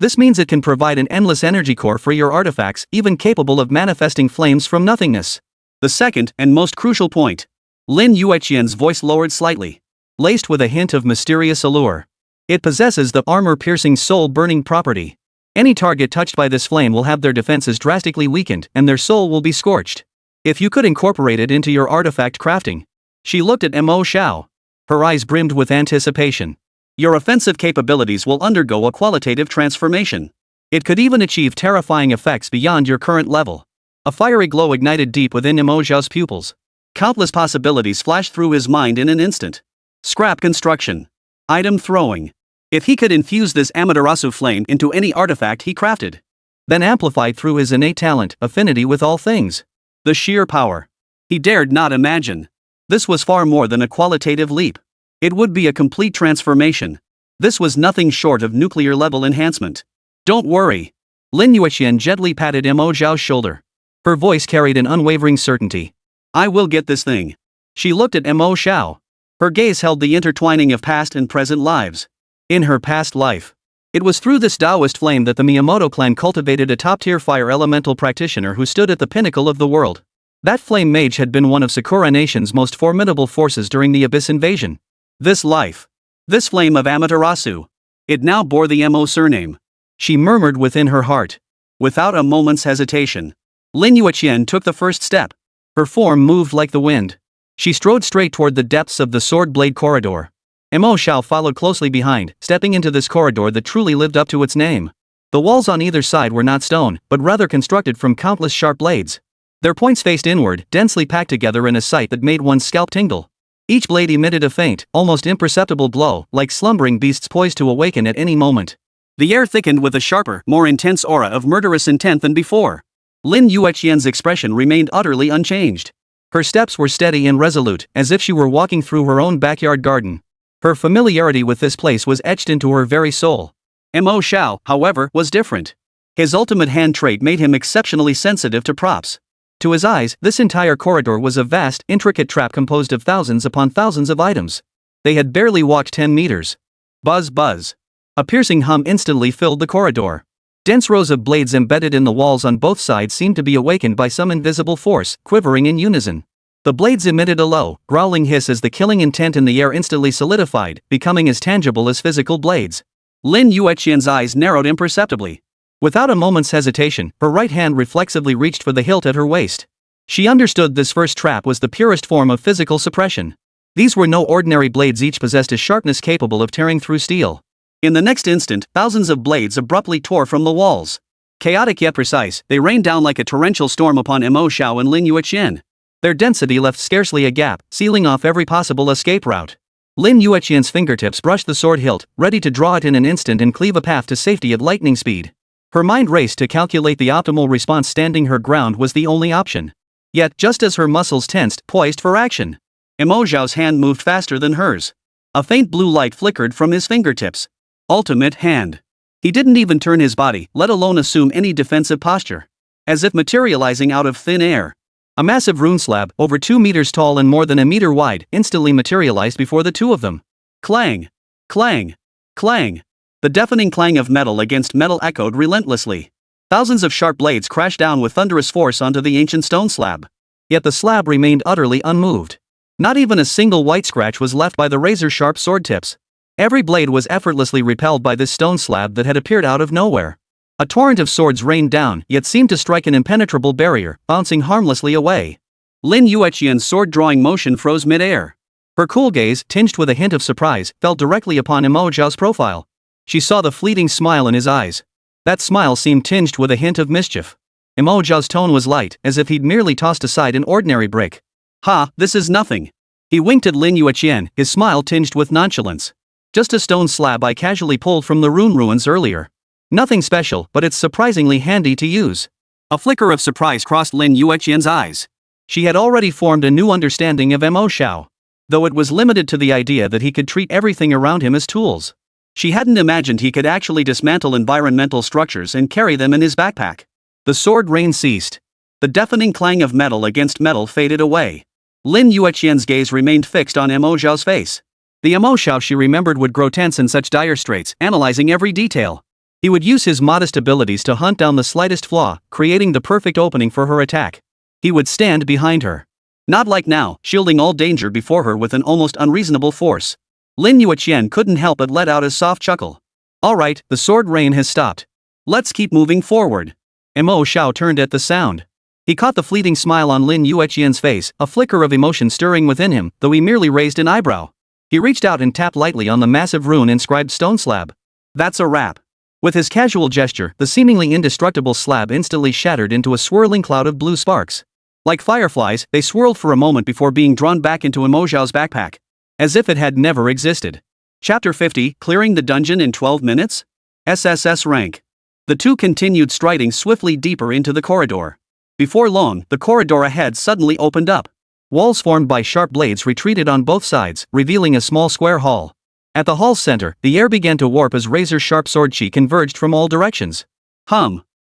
This means it can provide an endless energy core for your artifacts, even capable of manifesting flames from nothingness. The second, and most crucial point. Lin Yueqian's voice lowered slightly. Laced with a hint of mysterious allure. It possesses the armor-piercing soul-burning property. Any target touched by this flame will have their defenses drastically weakened, and their soul will be scorched. If you could incorporate it into your artifact crafting. She looked at Mo Xiao. Her eyes brimmed with anticipation. Your offensive capabilities will undergo a qualitative transformation. It could even achieve terrifying effects beyond your current level. A fiery glow ignited deep within Mo Xiao's pupils. Countless possibilities flashed through his mind in an instant. Scrap construction. Item throwing. If he could infuse this Amaterasu flame into any artifact he crafted. Then amplified through his innate talent, affinity with all things. The sheer power. He dared not imagine. This was far more than a qualitative leap. It would be a complete transformation. This was nothing short of nuclear-level enhancement. Don't worry. Lin Yueqian gently patted Mo Xiao's shoulder. Her voice carried an unwavering certainty. I will get this thing. She looked at Mo Xiao. Her gaze held the intertwining of past and present lives. In her past life. It was through this Taoist flame that the Miyamoto clan cultivated a top-tier fire elemental practitioner who stood at the pinnacle of the world. That flame mage had been one of Sakura Nation's most formidable forces during the Abyss invasion. This life. This flame of Amaterasu. It now bore the Mo surname. She murmured within her heart. Without a moment's hesitation. Lin Yueqian took the first step. Her form moved like the wind. She strode straight toward the depths of the Sword Blade Corridor. Mo Xiao followed closely behind, stepping into this corridor that truly lived up to its name. The walls on either side were not stone, but rather constructed from countless sharp blades. Their points faced inward, densely packed together in a sight that made one's scalp tingle. Each blade emitted a faint, almost imperceptible glow, like slumbering beasts poised to awaken at any moment. The air thickened with a sharper, more intense aura of murderous intent than before. Lin Yueqian's expression remained utterly unchanged. Her steps were steady and resolute, as if she were walking through her own backyard garden. Her familiarity with this place was etched into her very soul. Mo Xiao, however, was different. His ultimate hand trait made him exceptionally sensitive to props. To his eyes, this entire corridor was a vast, intricate trap composed of thousands upon thousands of items. They had barely walked 10 meters. Buzz buzz. A piercing hum instantly filled the corridor. Dense rows of blades embedded in the walls on both sides seemed to be awakened by some invisible force, quivering in unison. The blades emitted a low, growling hiss as the killing intent in the air instantly solidified, becoming as tangible as physical blades. Lin Yueqian's eyes narrowed imperceptibly. Without a moment's hesitation, her right hand reflexively reached for the hilt at her waist. She understood this first trap was the purest form of physical suppression. These were no ordinary blades, each possessed a sharpness capable of tearing through steel. In the next instant, thousands of blades abruptly tore from the walls. Chaotic yet precise, they rained down like a torrential storm upon Mo Xiao and Lin Yueqian. Their density left scarcely a gap, sealing off every possible escape route. Lin Yueqian's fingertips brushed the sword hilt, ready to draw it in an instant and cleave a path to safety at lightning speed. Her mind raced to calculate the optimal response. Standing her ground was the only option. Yet, just as her muscles tensed, poised for action, Mo Xiao's hand moved faster than hers. A faint blue light flickered from his fingertips. Ultimate hand. He didn't even turn his body, let alone assume any defensive posture. As if materializing out of thin air, a massive rune slab, over 2 meters tall and more than a meter wide, instantly materialized before the two of them. Clang! Clang! Clang! The deafening clang of metal against metal echoed relentlessly. Thousands of sharp blades crashed down with thunderous force onto the ancient stone slab. Yet the slab remained utterly unmoved. Not even a single white scratch was left by the razor-sharp sword tips. Every blade was effortlessly repelled by this stone slab that had appeared out of nowhere. A torrent of swords rained down, yet seemed to strike an impenetrable barrier, bouncing harmlessly away. Lin Yueqian's sword-drawing motion froze mid-air. Her cool gaze, tinged with a hint of surprise, fell directly upon Mo Xiao's profile. She saw the fleeting smile in his eyes. That smile seemed tinged with a hint of mischief. Mo Xiao's tone was light, as if he'd merely tossed aside an ordinary brick. "Ha, this is nothing." He winked at Lin Yueqian, his smile tinged with nonchalance. "Just a stone slab I casually pulled from the rune ruins earlier. Nothing special, but it's surprisingly handy to use." A flicker of surprise crossed Lin Yueqian's eyes. She had already formed a new understanding of Mo Xiao, though it was limited to the idea that he could treat everything around him as tools. She hadn't imagined he could actually dismantle environmental structures and carry them in his backpack. The sword rain ceased. The deafening clang of metal against metal faded away. Lin Yueqian's gaze remained fixed on Mo Xiao's face. The Mo Xiao she remembered would grow tense in such dire straits, analyzing every detail. He would use his modest abilities to hunt down the slightest flaw, creating the perfect opening for her attack. He would stand behind her. Not like now, shielding all danger before her with an almost unreasonable force. Lin Yueqian couldn't help but let out a soft chuckle. "All right, the sword rain has stopped. Let's keep moving forward." Mo Xiao turned at the sound. He caught the fleeting smile on Lin Yueqian's face, a flicker of emotion stirring within him, though he merely raised an eyebrow. He reached out and tapped lightly on the massive rune-inscribed stone slab. "That's a wrap." With his casual gesture, the seemingly indestructible slab instantly shattered into a swirling cloud of blue sparks. Like fireflies, they swirled for a moment before being drawn back into Mo Xiao's backpack, as if it had never existed. Chapter 50, Clearing the Dungeon in 12 Minutes? SSS-rank. The two continued striding swiftly deeper into the corridor. Before long, the corridor ahead suddenly opened up. Walls formed by sharp blades retreated on both sides, revealing a small square hall. At the hall's center, the air began to warp as razor-sharp sword chi converged from all directions.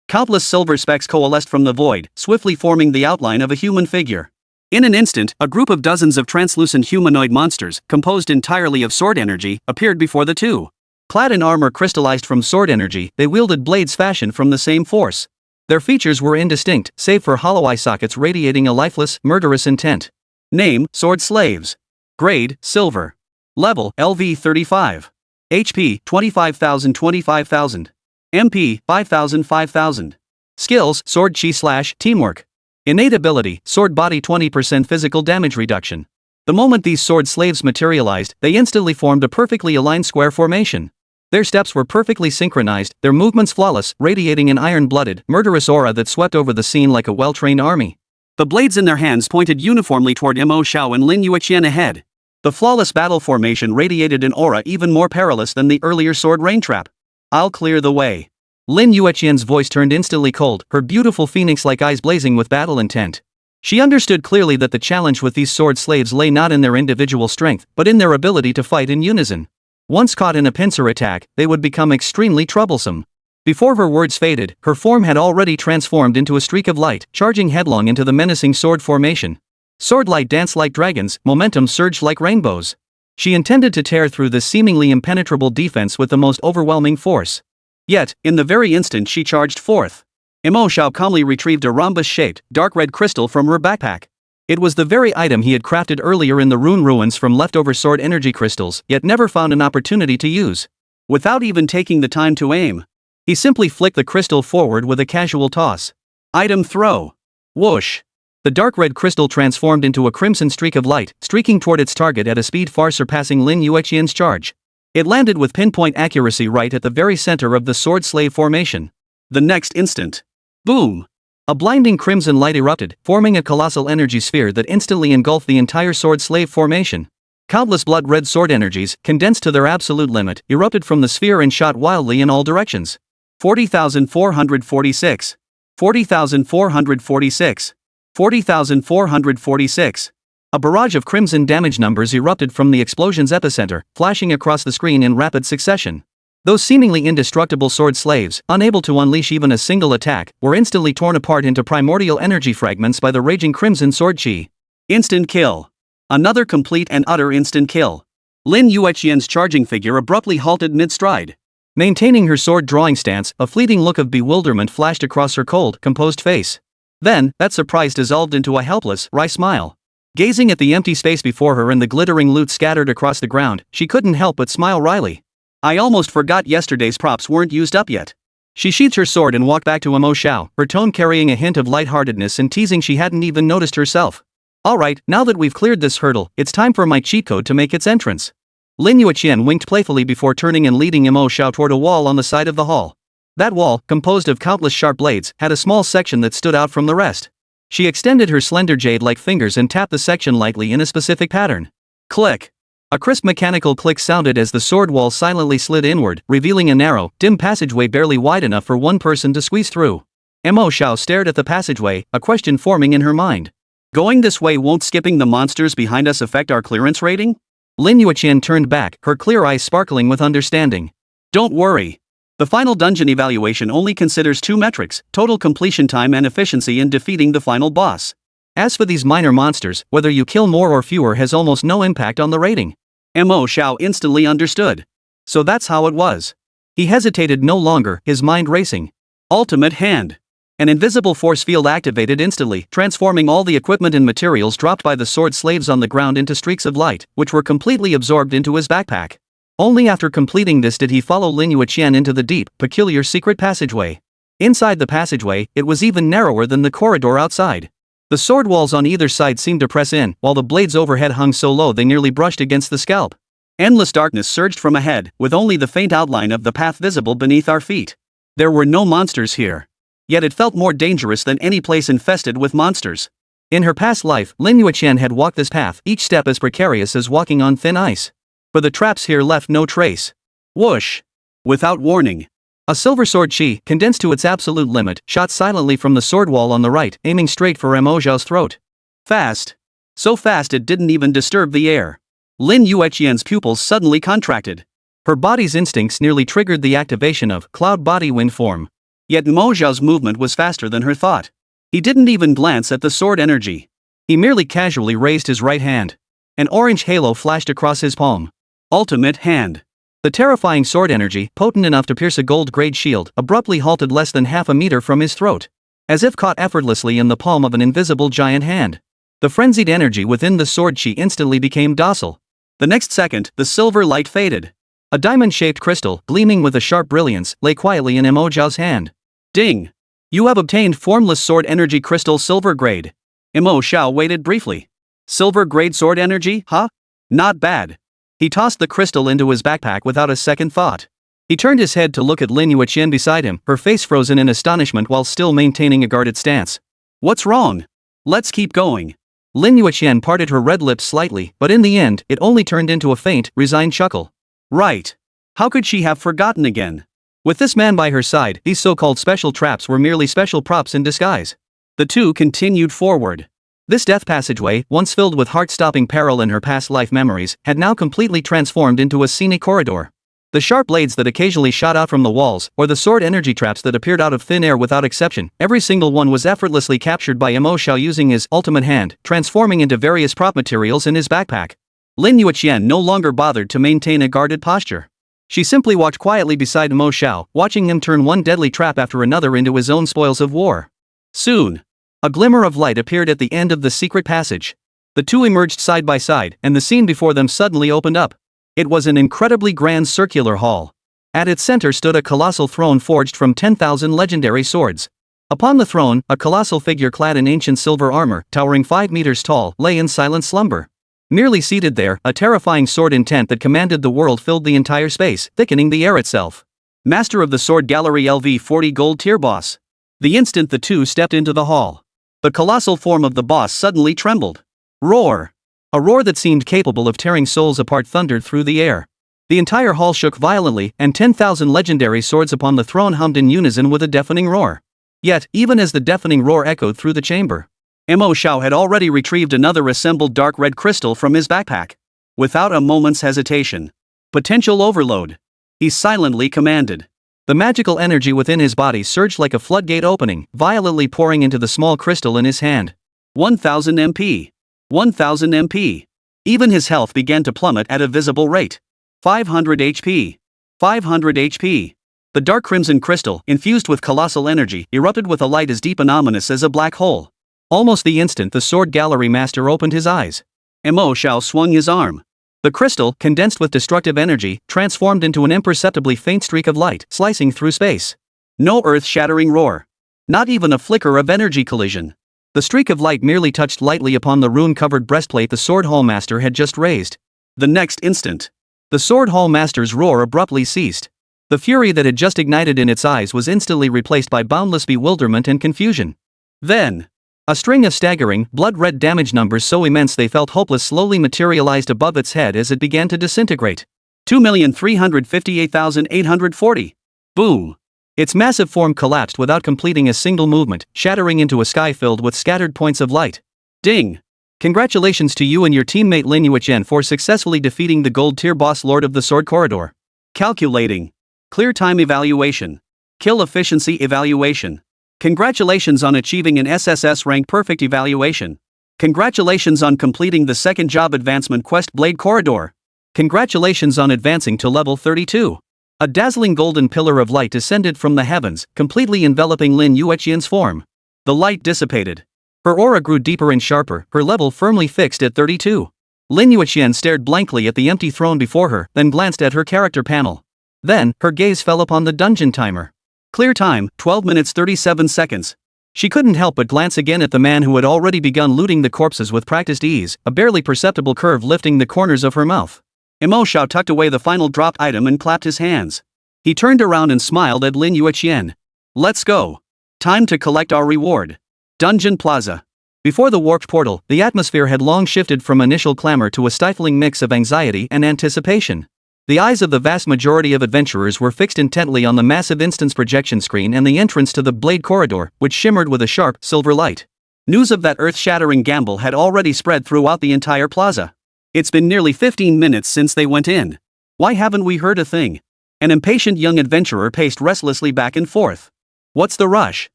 Countless silver specks coalesced from the void, swiftly forming the outline of a human figure. In an instant, a group of dozens of translucent humanoid monsters, composed entirely of sword energy, appeared before the two. Clad in armor crystallized from sword energy, they wielded blades fashioned from the same force. Their features were indistinct, save for hollow eye sockets radiating a lifeless, murderous intent. Name, Sword Slaves. Grade, Silver. Level, LV 35. HP, 25,000. MP, 5,000. Skills, Sword Chi / Teamwork. Innate ability, Sword Body 20% physical damage reduction. The moment these sword slaves materialized, they instantly formed a perfectly aligned square formation. Their steps were perfectly synchronized, their movements flawless, radiating an iron-blooded, murderous aura that swept over the scene like a well-trained army. The blades in their hands pointed uniformly toward Mo Xiao and Lin Yueqian ahead. The flawless battle formation radiated an aura even more perilous than the earlier sword rain trap. "I'll clear the way." Lin Yueqian's voice turned instantly cold, her beautiful phoenix-like eyes blazing with battle intent. She understood clearly that the challenge with these sword slaves lay not in their individual strength, but in their ability to fight in unison. Once caught in a pincer attack, they would become extremely troublesome. Before her words faded, her form had already transformed into a streak of light, charging headlong into the menacing sword formation. Sword light danced like dragons, momentum surged like rainbows. She intended to tear through this seemingly impenetrable defense with the most overwhelming force. Yet, in the very instant she charged forth, Mo Xiao calmly retrieved a rhombus-shaped, dark red crystal from her backpack. It was the very item he had crafted earlier in the rune ruins from leftover sword energy crystals, yet never found an opportunity to use. Without even taking the time to aim, he simply flicked the crystal forward with a casual toss. Item throw. Whoosh. The dark red crystal transformed into a crimson streak of light, streaking toward its target at a speed far surpassing Lin Yueqian's charge. It landed with pinpoint accuracy right at the very center of the sword slave formation. The next instant. Boom! A blinding crimson light erupted, forming a colossal energy sphere that instantly engulfed the entire sword slave formation. Countless blood-red sword energies, condensed to their absolute limit, erupted from the sphere and shot wildly in all directions. 40,446. 40,446. 40,446. A barrage of crimson damage numbers erupted from the explosion's epicenter, flashing across the screen in rapid succession. Those seemingly indestructible sword slaves, unable to unleash even a single attack, were instantly torn apart into primordial energy fragments by the raging crimson sword chi. Instant kill. Another complete and utter instant kill. Lin Yueqian's charging figure abruptly halted mid-stride. Maintaining her sword-drawing stance, a fleeting look of bewilderment flashed across her cold, composed face. Then, that surprise dissolved into a helpless, wry smile. Gazing at the empty space before her and the glittering loot scattered across the ground, she couldn't help but smile wryly. I almost forgot yesterday's props weren't used up yet. She sheathed her sword and walked back to Mo Xiao, her tone carrying a hint of lightheartedness and teasing she hadn't even noticed herself. Alright, now that we've cleared this hurdle, it's time for my cheat code to make its entrance. Lin Yueqian winked playfully before turning and leading Mo Xiao toward a wall on the side of the hall. That wall, composed of countless sharp blades, had a small section that stood out from the rest. She extended her slender jade-like fingers and tapped the section lightly in a specific pattern. Click. A crisp mechanical click sounded as the sword wall silently slid inward, revealing a narrow, dim passageway barely wide enough for one person to squeeze through. Mo Xiao stared at the passageway, a question forming in her mind. Going this way won't skipping the monsters behind us affect our clearance rating? Lin Yueqian turned back, her clear eyes sparkling with understanding. Don't worry. The final dungeon evaluation only considers two metrics, total completion time and efficiency in defeating the final boss. As for these minor monsters, whether you kill more or fewer has almost no impact on the rating. Mo Xiao instantly understood. So that's how it was. He hesitated no longer, his mind racing. Ultimate hand. An invisible force field activated instantly, transforming all the equipment and materials dropped by the sword slaves on the ground into streaks of light, which were completely absorbed into his backpack. Only after completing this did he follow Lin Yueqian into the deep, peculiar secret passageway. Inside the passageway, it was even narrower than the corridor outside. The sword walls on either side seemed to press in, while the blades overhead hung so low they nearly brushed against the scalp. Endless darkness surged from ahead, with only the faint outline of the path visible beneath our feet. There were no monsters here. Yet it felt more dangerous than any place infested with monsters. In her past life, Lin Yueqian had walked this path, each step as precarious as walking on thin ice. For the traps here left no trace. Whoosh! Without warning. A silver sword chi, condensed to its absolute limit, shot silently from the sword wall on the right, aiming straight for Mo Xiao's throat. Fast. So fast it didn't even disturb the air. Lin Yueqian's pupils suddenly contracted. Her body's instincts nearly triggered the activation of cloud body wind form. Yet Mo Xiao's movement was faster than her thought. He didn't even glance at the sword energy. He merely casually raised his right hand. An orange halo flashed across his palm. Ultimate hand. The terrifying sword energy, potent enough to pierce a gold-grade shield, abruptly halted less than half a meter from his throat. As if caught effortlessly in the palm of an invisible giant hand. The frenzied energy within the sword chi instantly became docile. The next second, the silver light faded. A diamond-shaped crystal, gleaming with a sharp brilliance, lay quietly in Mo Xiao's hand. Ding! You have obtained formless sword energy crystal silver grade. Mo Xiao waited briefly. Silver grade sword energy, huh? Not bad. He tossed the crystal into his backpack without a second thought. He turned his head to look at Lin Yueqian beside him, her face frozen in astonishment while still maintaining a guarded stance. What's wrong? Let's keep going. Lin Yueqian parted her red lips slightly, but in the end, it only turned into a faint, resigned chuckle. Right. How could she have forgotten again? With this man by her side, these so-called special traps were merely special props in disguise. The two continued forward. This death passageway, once filled with heart-stopping peril in her past life memories, had now completely transformed into a scenic corridor. The sharp blades that occasionally shot out from the walls, or the sword energy traps that appeared out of thin air without exception, every single one was effortlessly captured by Mo Xiao using his ultimate hand, transforming into various prop materials in his backpack. Lin Yueqian no longer bothered to maintain a guarded posture. She simply walked quietly beside Mo Xiao, watching him turn one deadly trap after another into his own spoils of war. Soon, a glimmer of light appeared at the end of the secret passage. The two emerged side by side, and the scene before them suddenly opened up. It was an incredibly grand circular hall. At its center stood a colossal throne forged from 10,000 legendary swords. Upon the throne, a colossal figure clad in ancient silver armor, towering 5 meters tall, lay in silent slumber. Merely seated there, a terrifying sword intent that commanded the world filled the entire space, thickening the air itself. Master of the Sword Gallery LV40 Gold Tier Boss. The instant the two stepped into the hall, the colossal form of the boss suddenly trembled. Roar! A roar that seemed capable of tearing souls apart thundered through the air. The entire hall shook violently, and 10,000 legendary swords upon the throne hummed in unison with a deafening roar. Yet, even as the deafening roar echoed through the chamber, Mo Xiao had already retrieved another assembled dark red crystal from his backpack. Without a moment's hesitation. Potential overload. He silently commanded. The magical energy within his body surged like a floodgate opening, violently pouring into the small crystal in his hand. 1000 MP. 1000 MP. Even his health began to plummet at a visible rate. 500 HP. 500 HP. The dark crimson crystal, infused with colossal energy, erupted with a light as deep and ominous as a black hole. Almost the instant the sword gallery master opened his eyes, Mo Xiao swung his arm. The crystal, condensed with destructive energy, transformed into an imperceptibly faint streak of light, slicing through space. No earth-shattering roar. Not even a flicker of energy collision. The streak of light merely touched lightly upon the rune-covered breastplate the sword hall master had just raised. The next instant, the sword hall master's roar abruptly ceased. The fury that had just ignited in its eyes was instantly replaced by boundless bewilderment and confusion. Then, a string of staggering, blood-red damage numbers so immense they felt hopeless slowly materialized above its head as it began to disintegrate. 2,358,840. Boom! Its massive form collapsed without completing a single movement, shattering into a sky filled with scattered points of light. Ding! Congratulations to you and your teammate Lin Yueqian for successfully defeating the gold tier boss Lord of the Sword Corridor. Calculating. Clear time evaluation. Kill efficiency evaluation. Congratulations on achieving an SSS-rank perfect evaluation. Congratulations on completing the second job advancement quest Blade Corridor. Congratulations on advancing to level 32. A dazzling golden pillar of light descended from the heavens, completely enveloping Lin Yueqian's form. The light dissipated. Her aura grew deeper and sharper, her level firmly fixed at 32. Lin Yueqian stared blankly at the empty throne before her, then glanced at her character panel. Then, her gaze fell upon the dungeon timer. Clear time, 12 minutes 37 seconds. She couldn't help but glance again at the man who had already begun looting the corpses with practiced ease, a barely perceptible curve lifting the corners of her mouth. Mo Xiao tucked away the final dropped item and clapped his hands. He turned around and smiled at Lin Yueqian. Let's go. Time to collect our reward. Dungeon Plaza. Before the warped portal, the atmosphere had long shifted from initial clamor to a stifling mix of anxiety and anticipation. The eyes of the vast majority of adventurers were fixed intently on the massive instance projection screen and the entrance to the Blade Corridor, which shimmered with a sharp, silver light. News of that earth-shattering gamble had already spread throughout the entire plaza. It's been nearly 15 minutes since they went in. Why haven't we heard a thing? An impatient young adventurer paced restlessly back and forth. What's the rush?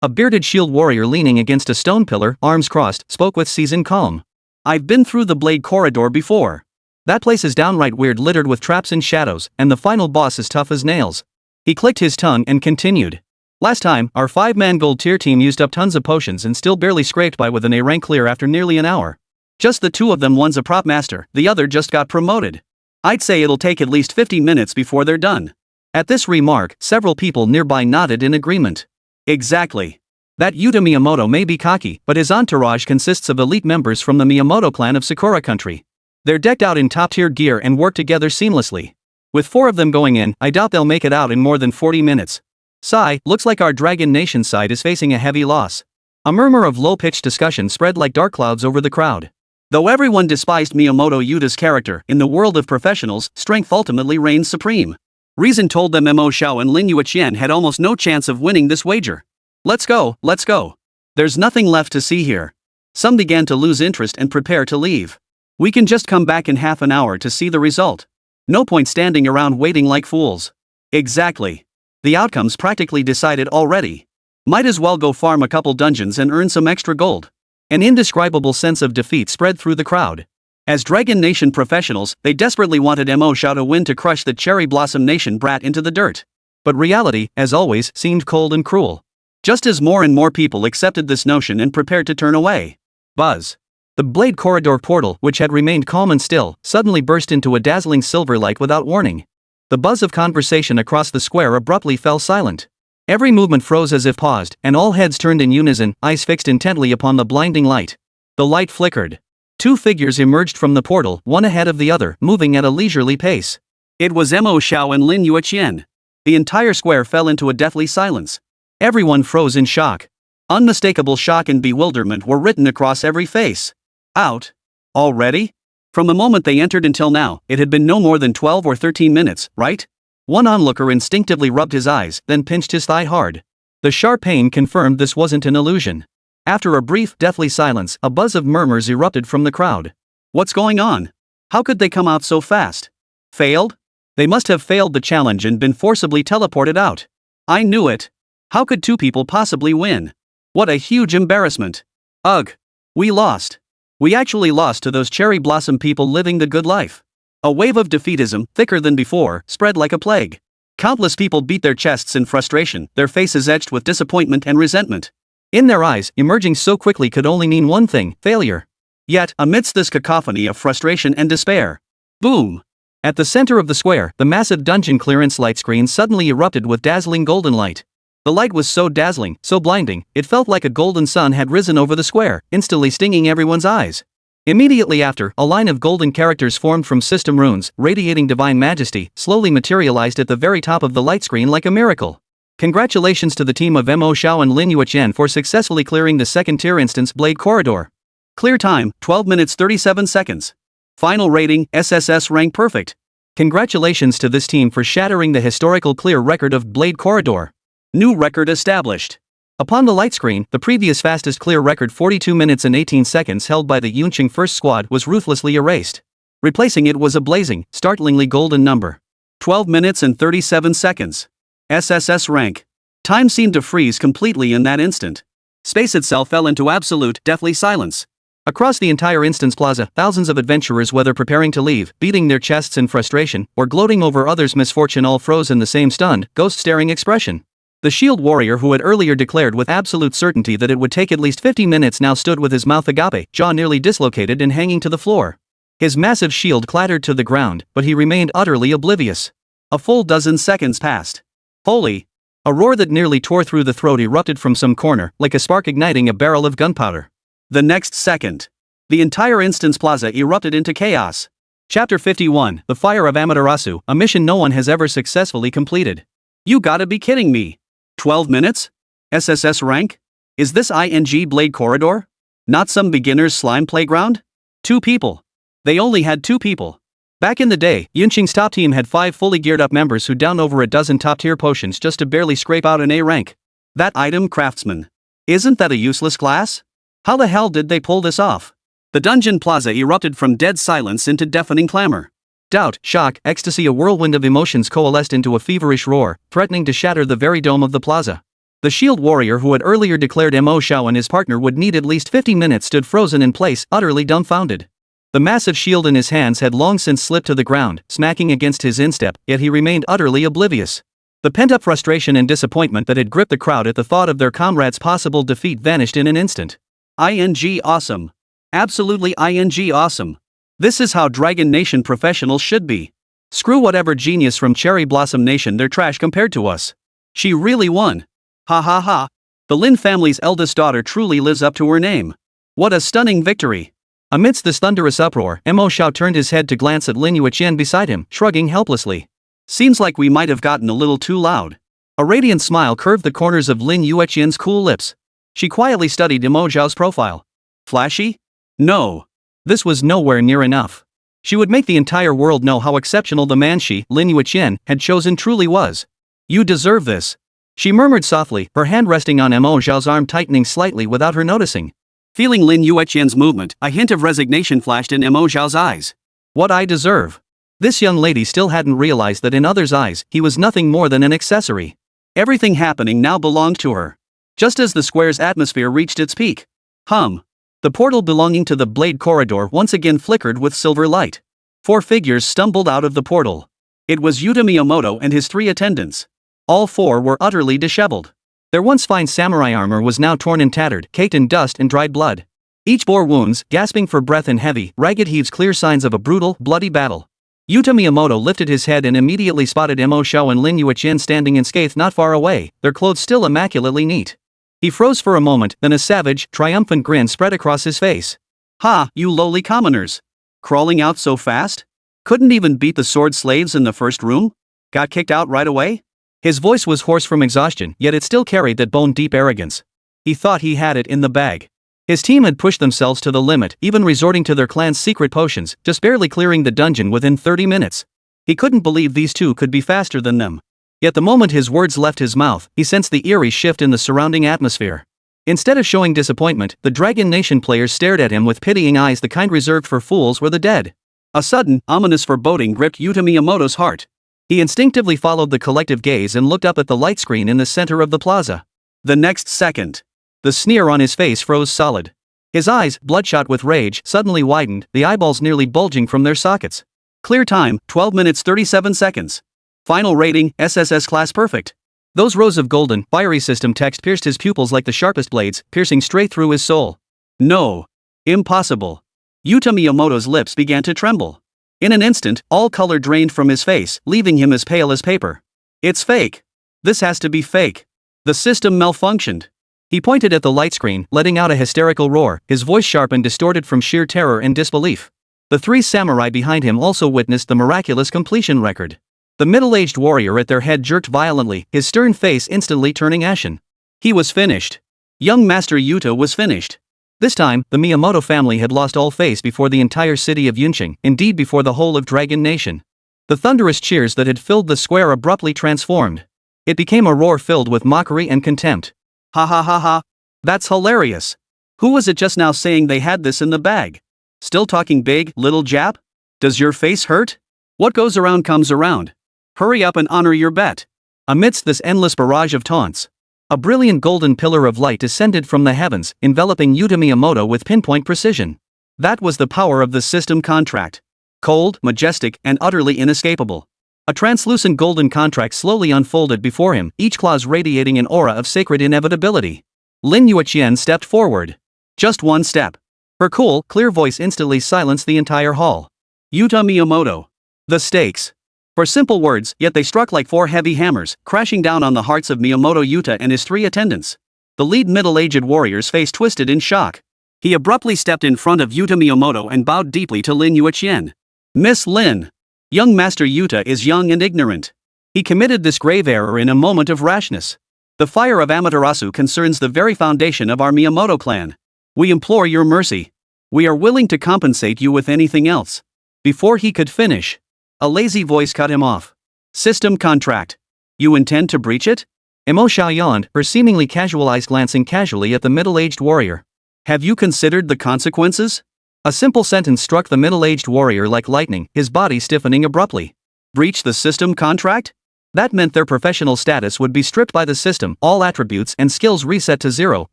A bearded shield warrior leaning against a stone pillar, arms crossed, spoke with seasoned calm. I've been through the Blade Corridor before. That place is downright weird, littered with traps and shadows, and the final boss is tough as nails. He clicked his tongue and continued. Last time, our 5-man gold tier team used up tons of potions and still barely scraped by with an A rank clear after nearly an hour. Just the two of them, one's a prop master, the other just got promoted. I'd say it'll take at least 50 minutes before they're done. At this remark, several people nearby nodded in agreement. Exactly. That Yuta Miyamoto may be cocky, but his entourage consists of elite members from the Miyamoto clan of Sakura country. They're decked out in top-tier gear and work together seamlessly. With 4 of them going in, I doubt they'll make it out in more than 40 minutes. Sigh, looks like our Dragon Nation side is facing a heavy loss. A murmur of low-pitched discussion spread like dark clouds over the crowd. Though everyone despised Miyamoto Yuta's character, in the world of professionals, strength ultimately reigns supreme. Reason told them Mo Xiao and Lin Yueqian had almost no chance of winning this wager. Let's go, let's go. There's nothing left to see here. Some began to lose interest and prepare to leave. We can just come back in half an hour to see the result. No point standing around waiting like fools. Exactly. The outcome's practically decided already. Might as well go farm a couple dungeons and earn some extra gold. An indescribable sense of defeat spread through the crowd. As Dragon Nation professionals, they desperately wanted Mo Xiao to win to crush the Cherry Blossom Nation brat into the dirt. But reality, as always, seemed cold and cruel. Just as more and more people accepted this notion and prepared to turn away. Buzz. The Blade Corridor portal, which had remained calm and still, suddenly burst into a dazzling silver light without warning. The buzz of conversation across the square abruptly fell silent. Every movement froze as if paused, and all heads turned in unison, eyes fixed intently upon the blinding light. The light flickered. Two figures emerged from the portal, one ahead of the other, moving at a leisurely pace. It was Mo Xiao and Lin Yueqian. The entire square fell into a deathly silence. Everyone froze in shock. Unmistakable shock and bewilderment were written across every face. Out? Already? From the moment they entered until now, it had been no more than 12 or 13 minutes, right? One onlooker instinctively rubbed his eyes, then pinched his thigh hard. The sharp pain confirmed this wasn't an illusion. After a brief, deathly silence, a buzz of murmurs erupted from the crowd. What's going on? How could they come out so fast? Failed? They must have failed the challenge and been forcibly teleported out. I knew it. How could two people possibly win? What a huge embarrassment. Ugh. We lost. We actually lost to those cherry blossom people living the good life. A wave of defeatism, thicker than before, spread like a plague. Countless people beat their chests in frustration, their faces etched with disappointment and resentment. In their eyes, emerging so quickly could only mean one thing: failure. Yet, amidst this cacophony of frustration and despair, boom! At the center of the square, the massive dungeon clearance light screen suddenly erupted with dazzling golden light. The light was so dazzling, so blinding, it felt like a golden sun had risen over the square, instantly stinging everyone's eyes. Immediately after, a line of golden characters formed from system runes, radiating divine majesty, slowly materialized at the very top of the light screen like a miracle. Congratulations to the team of Mo Xiao and Lin Yueqian for successfully clearing the second-tier instance Blade Corridor. Clear time, 12 minutes 37 seconds. Final rating, SSS-rank perfect. Congratulations to this team for shattering the historical clear record of Blade Corridor. New record established. Upon the light screen, the previous fastest clear record 42 minutes and 18 seconds held by the Yunqing First Squad was ruthlessly erased. Replacing it was a blazing, startlingly golden number. 12 minutes and 37 seconds. SSS rank. Time seemed to freeze completely in that instant. Space itself fell into absolute, deathly silence. Across the entire instance plaza, thousands of adventurers, whether preparing to leave, beating their chests in frustration, or gloating over others' misfortune, all froze in the same stunned, ghost-staring expression. The shield warrior who had earlier declared with absolute certainty that it would take at least 50 minutes now stood with his mouth agape, jaw nearly dislocated and hanging to the floor. His massive shield clattered to the ground, but he remained utterly oblivious. A full dozen seconds passed. Holy! A roar that nearly tore through the throat erupted from some corner, like a spark igniting a barrel of gunpowder. The next second, the entire instance plaza erupted into chaos. Chapter 51, The Fire of Amaterasu, a mission no one has ever successfully completed. You gotta be kidding me. 12 minutes? SSS rank? Is this ING Blade Corridor? Not some beginner's slime playground? 2 people. They only had 2 people. Back in the day, Yunqing's top team had 5 fully geared up members who downed over a dozen top-tier potions just to barely scrape out an A rank. That item craftsman. Isn't that a useless class? How the hell did they pull this off? The dungeon plaza erupted from dead silence into deafening clamor. Doubt, shock, ecstasy, a whirlwind of emotions coalesced into a feverish roar, threatening to shatter the very dome of the plaza. The shield warrior who had earlier declared Mo Xiao and his partner would need at least 50 minutes stood frozen in place, utterly dumbfounded. The massive shield in his hands had long since slipped to the ground, smacking against his instep, yet he remained utterly oblivious. The pent-up frustration and disappointment that had gripped the crowd at the thought of their comrade's possible defeat vanished in an instant. ING awesome. Absolutely ING awesome. This is how Dragon Nation professionals should be. Screw whatever genius from Cherry Blossom Nation, they're trash compared to us. She really won. Ha ha ha. The Lin family's eldest daughter truly lives up to her name. What a stunning victory. Amidst this thunderous uproar, Mo Xiao turned his head to glance at Lin Yueqian beside him, shrugging helplessly. Seems like we might have gotten a little too loud. A radiant smile curved the corners of Lin Yueqian's cool lips. She quietly studied Mo Xiao's profile. Flashy? No. This was nowhere near enough. She would make the entire world know how exceptional the man she, Lin Yueqian, had chosen truly was. You deserve this. She murmured softly, her hand resting on Mo Xiao's arm tightening slightly without her noticing. Feeling Lin Yueqian's movement, a hint of resignation flashed in Mo Xiao's eyes. What I deserve? This young lady still hadn't realized that in others' eyes, he was nothing more than an accessory. Everything happening now belonged to her. Just as the square's atmosphere reached its peak. The portal belonging to the blade corridor once again flickered with silver light. 4 figures stumbled out of the portal. It was Yuta Miyamoto and his 3 attendants. All 4 were utterly disheveled. Their once fine samurai armor was now torn and tattered, caked in dust and dried blood. Each bore wounds, gasping for breath in heavy, ragged heaves, clear signs of a brutal, bloody battle. Yuta Miyamoto lifted his head and immediately spotted Mo Xiao and Lin Yueqian standing in scathe not far away, their clothes still immaculately neat. He froze for a moment, then a savage, triumphant grin spread across his face. "Ha, you lowly commoners! Crawling out so fast? Couldn't even beat the sword slaves in the first room? Got kicked out right away?" His voice was hoarse from exhaustion, yet it still carried that bone-deep arrogance. He thought he had it in the bag. His team had pushed themselves to the limit, even resorting to their clan's secret potions, just barely clearing the dungeon within 30 minutes. He couldn't believe these 2 could be faster than them. Yet the moment his words left his mouth, he sensed the eerie shift in the surrounding atmosphere. Instead of showing disappointment, the Dragon Nation players stared at him with pitying eyes, the kind reserved for fools or the dead. A sudden, ominous foreboding gripped Yuta Miyamoto's heart. He instinctively followed the collective gaze and looked up at the light screen in the center of the plaza. The next second, the sneer on his face froze solid. His eyes, bloodshot with rage, suddenly widened, the eyeballs nearly bulging from their sockets. Clear time, 12 minutes 37 seconds. Final rating, SSS class perfect. Those rows of golden, fiery system text pierced his pupils like the sharpest blades, piercing straight through his soul. No. Impossible. Yuta Miyamoto's lips began to tremble. In an instant, all color drained from his face, leaving him as pale as paper. It's fake. This has to be fake. The system malfunctioned. He pointed at the light screen, letting out a hysterical roar, his voice sharp and distorted from sheer terror and disbelief. The 3 samurai behind him also witnessed the miraculous completion record. The middle-aged warrior at their head jerked violently, his stern face instantly turning ashen. He was finished. Young Master Yuta was finished. This time, the Miyamoto family had lost all face before the entire city of Yunqing, indeed before the whole of Dragon Nation. The thunderous cheers that had filled the square abruptly transformed. It became a roar filled with mockery and contempt. Ha ha ha ha. That's hilarious. Who was it just now saying they had this in the bag? Still talking big, little Jap? Does your face hurt? What goes around comes around. Hurry up and honor your bet. Amidst this endless barrage of taunts, a brilliant golden pillar of light descended from the heavens, enveloping Yuta Miyamoto with pinpoint precision. That was the power of the system contract. Cold, majestic, and utterly inescapable. A translucent golden contract slowly unfolded before him, each clause radiating an aura of sacred inevitability. Lin Yueqian stepped forward. Just one step. Her cool, clear voice instantly silenced the entire hall. Yuta Miyamoto. The stakes. For simple words, yet they struck like 4 heavy hammers, crashing down on the hearts of Miyamoto Yuta and his 3 attendants. The lead middle-aged warrior's face twisted in shock. He abruptly stepped in front of Yuta Miyamoto and bowed deeply to Lin Yueqian. "Miss Lin. Young Master Yuta is young and ignorant. He committed this grave error in a moment of rashness. The fire of Amaterasu concerns the very foundation of our Miyamoto clan. We implore your mercy. We are willing to compensate you with anything else." Before he could finish, a lazy voice cut him off. "System contract. You intend to breach it?" Mo Xiao yawned, her seemingly casual eyes glancing casually at the middle-aged warrior. "Have you considered the consequences?" A simple sentence struck the middle-aged warrior like lightning, his body stiffening abruptly. Breach the system contract? That meant their professional status would be stripped by the system, all attributes and skills reset to 0,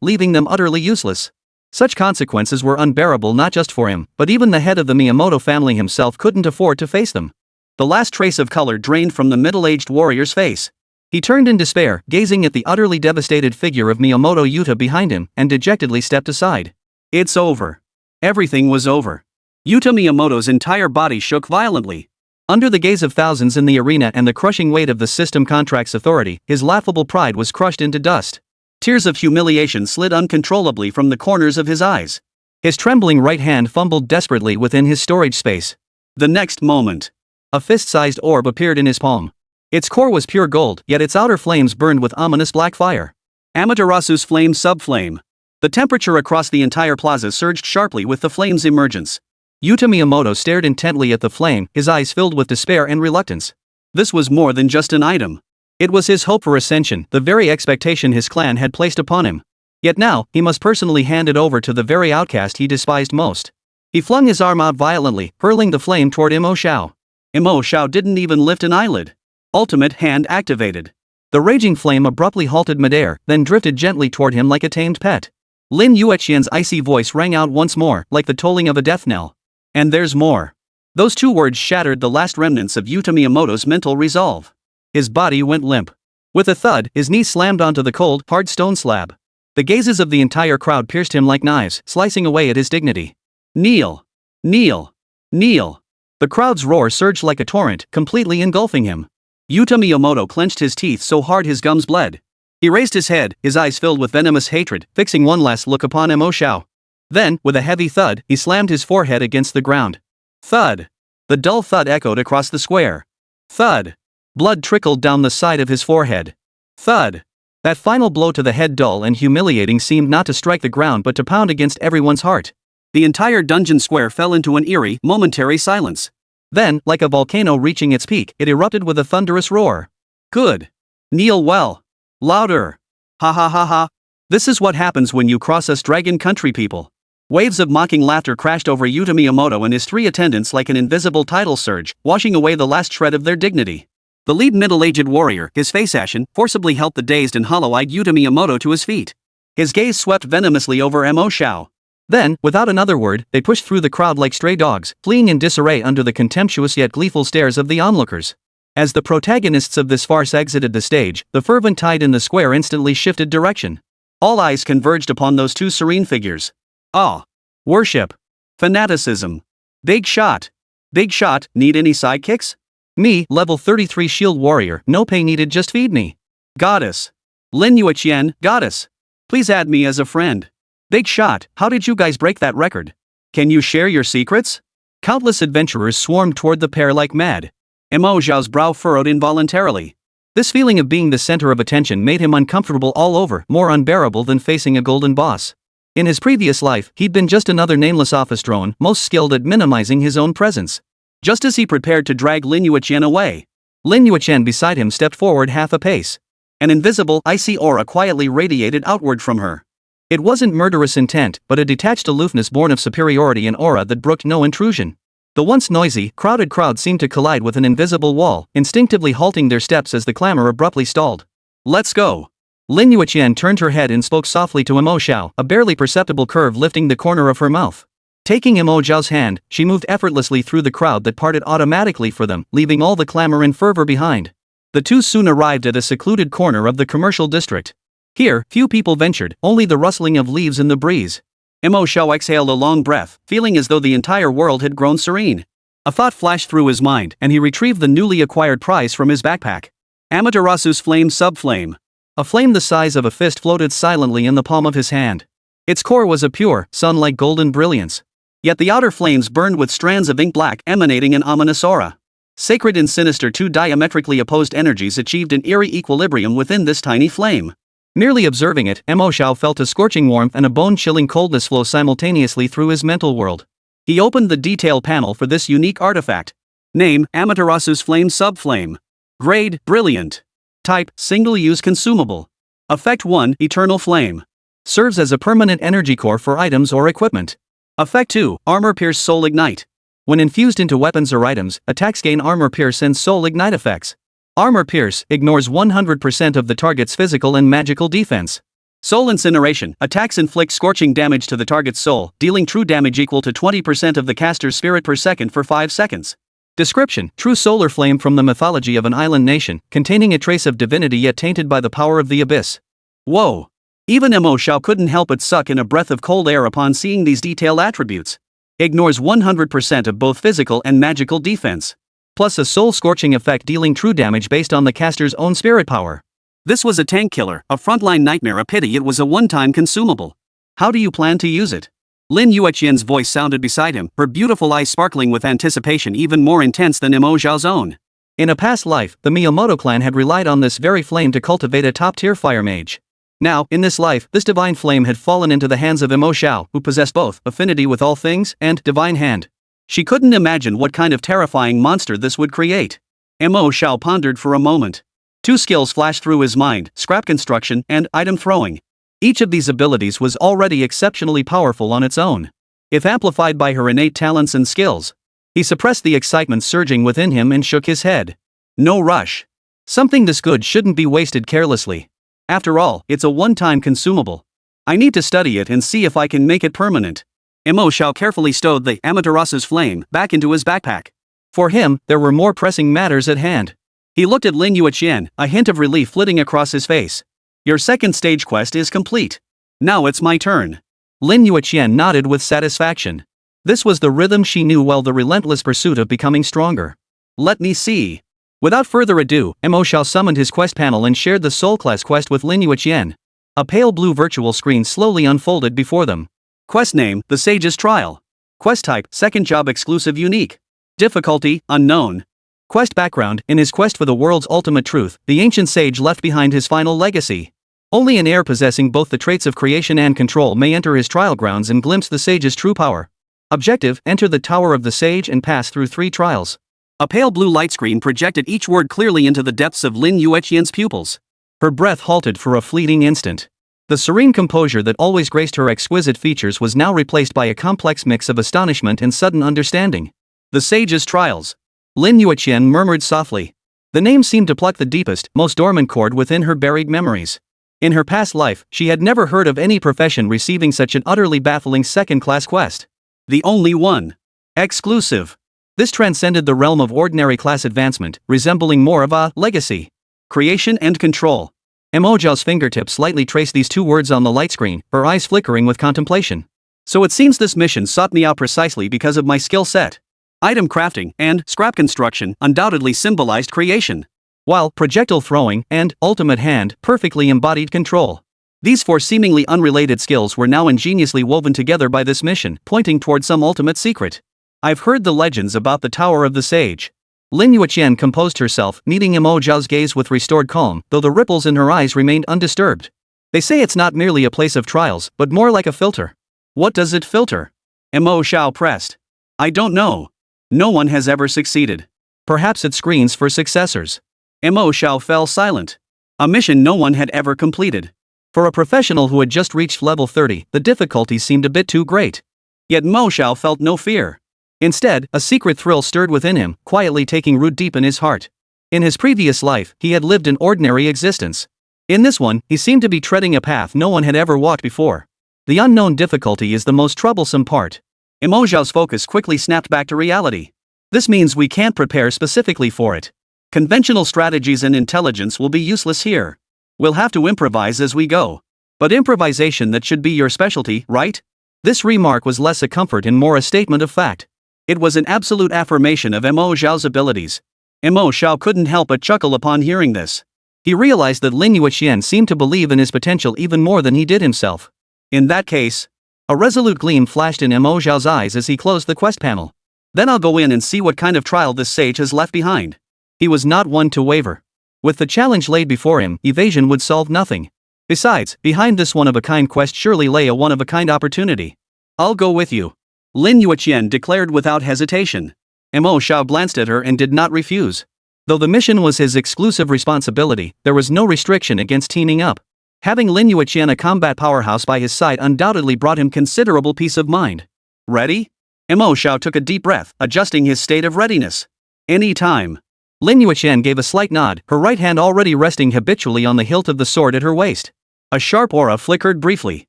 leaving them utterly useless. Such consequences were unbearable not just for him, but even the head of the Miyamoto family himself couldn't afford to face them. The last trace of color drained from the middle-aged warrior's face. He turned in despair, gazing at the utterly devastated figure of Miyamoto Yuta behind him, and dejectedly stepped aside. It's over. Everything was over. Yuta Miyamoto's entire body shook violently. Under the gaze of thousands in the arena and the crushing weight of the system contract's authority, his laughable pride was crushed into dust. Tears of humiliation slid uncontrollably from the corners of his eyes. His trembling right hand fumbled desperately within his storage space. The next moment, a fist-sized orb appeared in his palm. Its core was pure gold, yet its outer flames burned with ominous black fire. Amaterasu's flame subflame. The temperature across the entire plaza surged sharply with the flame's emergence. Yuta Miyamoto stared intently at the flame, his eyes filled with despair and reluctance. This was more than just an item. It was his hope for ascension, the very expectation his clan had placed upon him. Yet now, he must personally hand it over to the very outcast he despised most. He flung his arm out violently, hurling the flame toward Mo Xiao. Mo Xiao didn't even lift an eyelid. Ultimate hand activated. The raging flame abruptly halted midair, then drifted gently toward him like a tamed pet. Lin Yueqian's icy voice rang out once more, like the tolling of a death knell. And there's more. Those two words shattered the last remnants of Yuta Miyamoto's mental resolve. His body went limp. With a thud, his knee slammed onto the cold, hard stone slab. The gazes of the entire crowd pierced him like knives, slicing away at his dignity. Kneel! Kneel! Kneel! The crowd's roar surged like a torrent, completely engulfing him. Yuta Miyamoto clenched his teeth so hard his gums bled. He raised his head, his eyes filled with venomous hatred, fixing one last look upon Mo Xiao. Then, with a heavy thud, he slammed his forehead against the ground. Thud! The dull thud echoed across the square. Thud! Blood trickled down the side of his forehead. Thud! That final blow to the head, dull and humiliating, seemed not to strike the ground but to pound against everyone's heart. The entire dungeon square fell into an eerie, momentary silence. Then, like a volcano reaching its peak, it erupted with a thunderous roar. Good! Kneel well! Louder! Ha ha ha ha! This is what happens when you cross us dragon country people. Waves of mocking laughter crashed over Yuta Miyamoto and his three attendants like an invisible tidal surge, washing away the last shred of their dignity. The lead middle-aged warrior, his face ashen, forcibly helped the dazed and hollow-eyed Yuta Miyamoto to his feet. His gaze swept venomously over Mo Xiao. Then, without another word, they pushed through the crowd like stray dogs, fleeing in disarray under the contemptuous yet gleeful stares of the onlookers. As the protagonists of this farce exited the stage, the fervent tide in the square instantly shifted direction. All eyes converged upon those two serene figures. Awe. Worship. Fanaticism. Big shot. Big shot, need any sidekicks? Me, level 33 shield warrior, no pay needed, just feed me. Goddess. Lin Yueqian, goddess. Please add me as a friend. Big shot, how did you guys break that record? Can you share your secrets? Countless adventurers swarmed toward the pair like mad. Mo Xiao's brow furrowed involuntarily. This feeling of being the center of attention made him uncomfortable all over, more unbearable than facing a golden boss. In his previous life, he'd been just another nameless office drone, most skilled at minimizing his own presence. Just as he prepared to drag Lin Yueqian away, Lin Yueqian beside him stepped forward half a pace. An invisible, icy aura quietly radiated outward from her. It wasn't murderous intent, but a detached aloofness born of superiority, an aura that brooked no intrusion. The once noisy, crowded crowd seemed to collide with an invisible wall, instinctively halting their steps as the clamor abruptly stalled. Let's go. Lin Yueqian turned her head and spoke softly to Mo Xiao, a barely perceptible curve lifting the corner of her mouth. Taking Mo Xiao's hand, she moved effortlessly through the crowd that parted automatically for them, leaving all the clamor and fervor behind. The two soon arrived at a secluded corner of the commercial district. Here, few people ventured, only the rustling of leaves in the breeze. Mo Xiao exhaled a long breath, feeling as though the entire world had grown serene. A thought flashed through his mind, and he retrieved the newly acquired prize from his backpack. Amaterasu's flame subflame. A flame the size of a fist floated silently in the palm of his hand. Its core was a pure, sun-like golden brilliance. Yet the outer flames burned with strands of ink black emanating an ominous aura. Sacred and sinister, two diametrically opposed energies achieved an eerie equilibrium within this tiny flame. Merely observing it, Mo Xiao felt a scorching warmth and a bone-chilling coldness flow simultaneously through his mental world. He opened the detail panel for this unique artifact. Name, Amaterasu's Flame Subflame. Grade, Brilliant. Type, Single-Use Consumable. Effect 1, Eternal Flame. Serves as a permanent energy core for items or equipment. Effect 2, Armor Pierce Soul Ignite. When infused into weapons or items, attacks gain Armor Pierce and Soul Ignite effects. Armor Pierce ignores 100% of the target's physical and magical defense. Soul Incineration. Attacks inflict scorching damage to the target's soul, dealing true damage equal to 20% of the caster's spirit per second for 5 seconds. Description: true solar flame from the mythology of an island nation, containing a trace of divinity yet tainted by the power of the abyss. Whoa! Even Mo Xiao couldn't help but suck in a breath of cold air upon seeing these detailed attributes. Ignores 100% of both physical and magical defense. Plus a soul-scorching effect dealing true damage based on the caster's own spirit power. This was a tank killer, a frontline nightmare. A pity it was a one-time consumable. How do you plan to use it? Lin Yueqian's voice sounded beside him, her beautiful eyes sparkling with anticipation even more intense than Mo Xiao's own. In a past life, the Miyamoto clan had relied on this very flame to cultivate a top-tier fire mage. Now, in this life, this divine flame had fallen into the hands of Mo Xiao, who possessed both affinity with all things and divine hand. She couldn't imagine what kind of terrifying monster this would create. Mo Xiao pondered for a moment. Two skills flashed through his mind: scrap construction and item throwing. Each of these abilities was already exceptionally powerful on its own. If amplified by her innate talents and skills, He suppressed the excitement surging within him and shook his head. No rush. Something this good shouldn't be wasted carelessly. After all, it's a one-time consumable. I need to study it and see if I can make it permanent. Mo Xiao carefully stowed the Amaterasu's flame back into his backpack. For him, there were more pressing matters at hand. He looked at Lin Yueqian, a hint of relief flitting across his face. Your second stage quest is complete. Now it's my turn. Lin Yueqian nodded with satisfaction. This was the rhythm she knew well, the relentless pursuit of becoming stronger. Let me see. Without further ado, Mo Xiao summoned his quest panel and shared the soul class quest with Lin Yueqian. A pale blue virtual screen slowly unfolded before them. Quest name, The Sage's Trial. Quest type, second job exclusive unique. Difficulty, unknown. Quest background, in his quest for the world's ultimate truth, the ancient sage left behind his final legacy. Only an heir possessing both the traits of creation and control may enter his trial grounds and glimpse the sage's true power. Objective, enter the Tower of the Sage and pass through 3 trials. A pale blue light screen projected each word clearly into the depths of Lin Yueqian's pupils. Her breath halted for a fleeting instant. The serene composure that always graced her exquisite features was now replaced by a complex mix of astonishment and sudden understanding. The Sage's Trials. Lin Yueqian murmured softly. The name seemed to pluck the deepest, most dormant chord within her buried memories. In her past life, she had never heard of any profession receiving such an utterly baffling second-class quest. The only one. Exclusive. This transcended the realm of ordinary class advancement, resembling more of a legacy. Creation and control. Mo Xiao's fingertips slightly traced these 2 words on the light screen, her eyes flickering with contemplation. So it seems this mission sought me out precisely because of my skill set. Item crafting and scrap construction undoubtedly symbolized creation, while projectile throwing and ultimate hand perfectly embodied control. These 4 seemingly unrelated skills were now ingeniously woven together by this mission, pointing toward some ultimate secret. I've heard the legends about the Tower of the Sage. Lin Yueqian composed herself, meeting Mo Xiao's gaze with restored calm, though the ripples in her eyes remained undisturbed. They say it's not merely a place of trials, but more like a filter. What does it filter? Mo Xiao pressed. I don't know. No one has ever succeeded. Perhaps it screens for successors. Mo Xiao fell silent. A mission no one had ever completed. For a professional who had just reached level 30, the difficulty seemed a bit too great. Yet Mo Xiao felt no fear. Instead, a secret thrill stirred within him, quietly taking root deep in his heart. In his previous life, he had lived an ordinary existence. In this one, he seemed to be treading a path no one had ever walked before. The unknown difficulty is the most troublesome part. Mo Xiao's focus quickly snapped back to reality. This means we can't prepare specifically for it. Conventional strategies and intelligence will be useless here. We'll have to improvise as we go. But improvisation, that should be your specialty, right? This remark was less a comfort and more a statement of fact. It was an absolute affirmation of Mo Xiao's abilities. Mo Xiao couldn't help but chuckle upon hearing this. He realized that Lin Yueqian seemed to believe in his potential even more than he did himself. In that case, a resolute gleam flashed in Mo Xiao's eyes as he closed the quest panel. Then I'll go in and see what kind of trial this sage has left behind. He was not one to waver. With the challenge laid before him, evasion would solve nothing. Besides, behind this one-of-a-kind quest surely lay a one-of-a-kind opportunity. I'll go with you. Lin Yueqian declared without hesitation. Mo Xiao glanced at her and did not refuse. Though the mission was his exclusive responsibility, there was no restriction against teaming up. Having Lin Yueqian, a combat powerhouse, by his side undoubtedly brought him considerable peace of mind. Ready? Mo Xiao took a deep breath, adjusting his state of readiness. Any time. Lin Yueqian gave a slight nod, her right hand already resting habitually on the hilt of the sword at her waist. A sharp aura flickered briefly.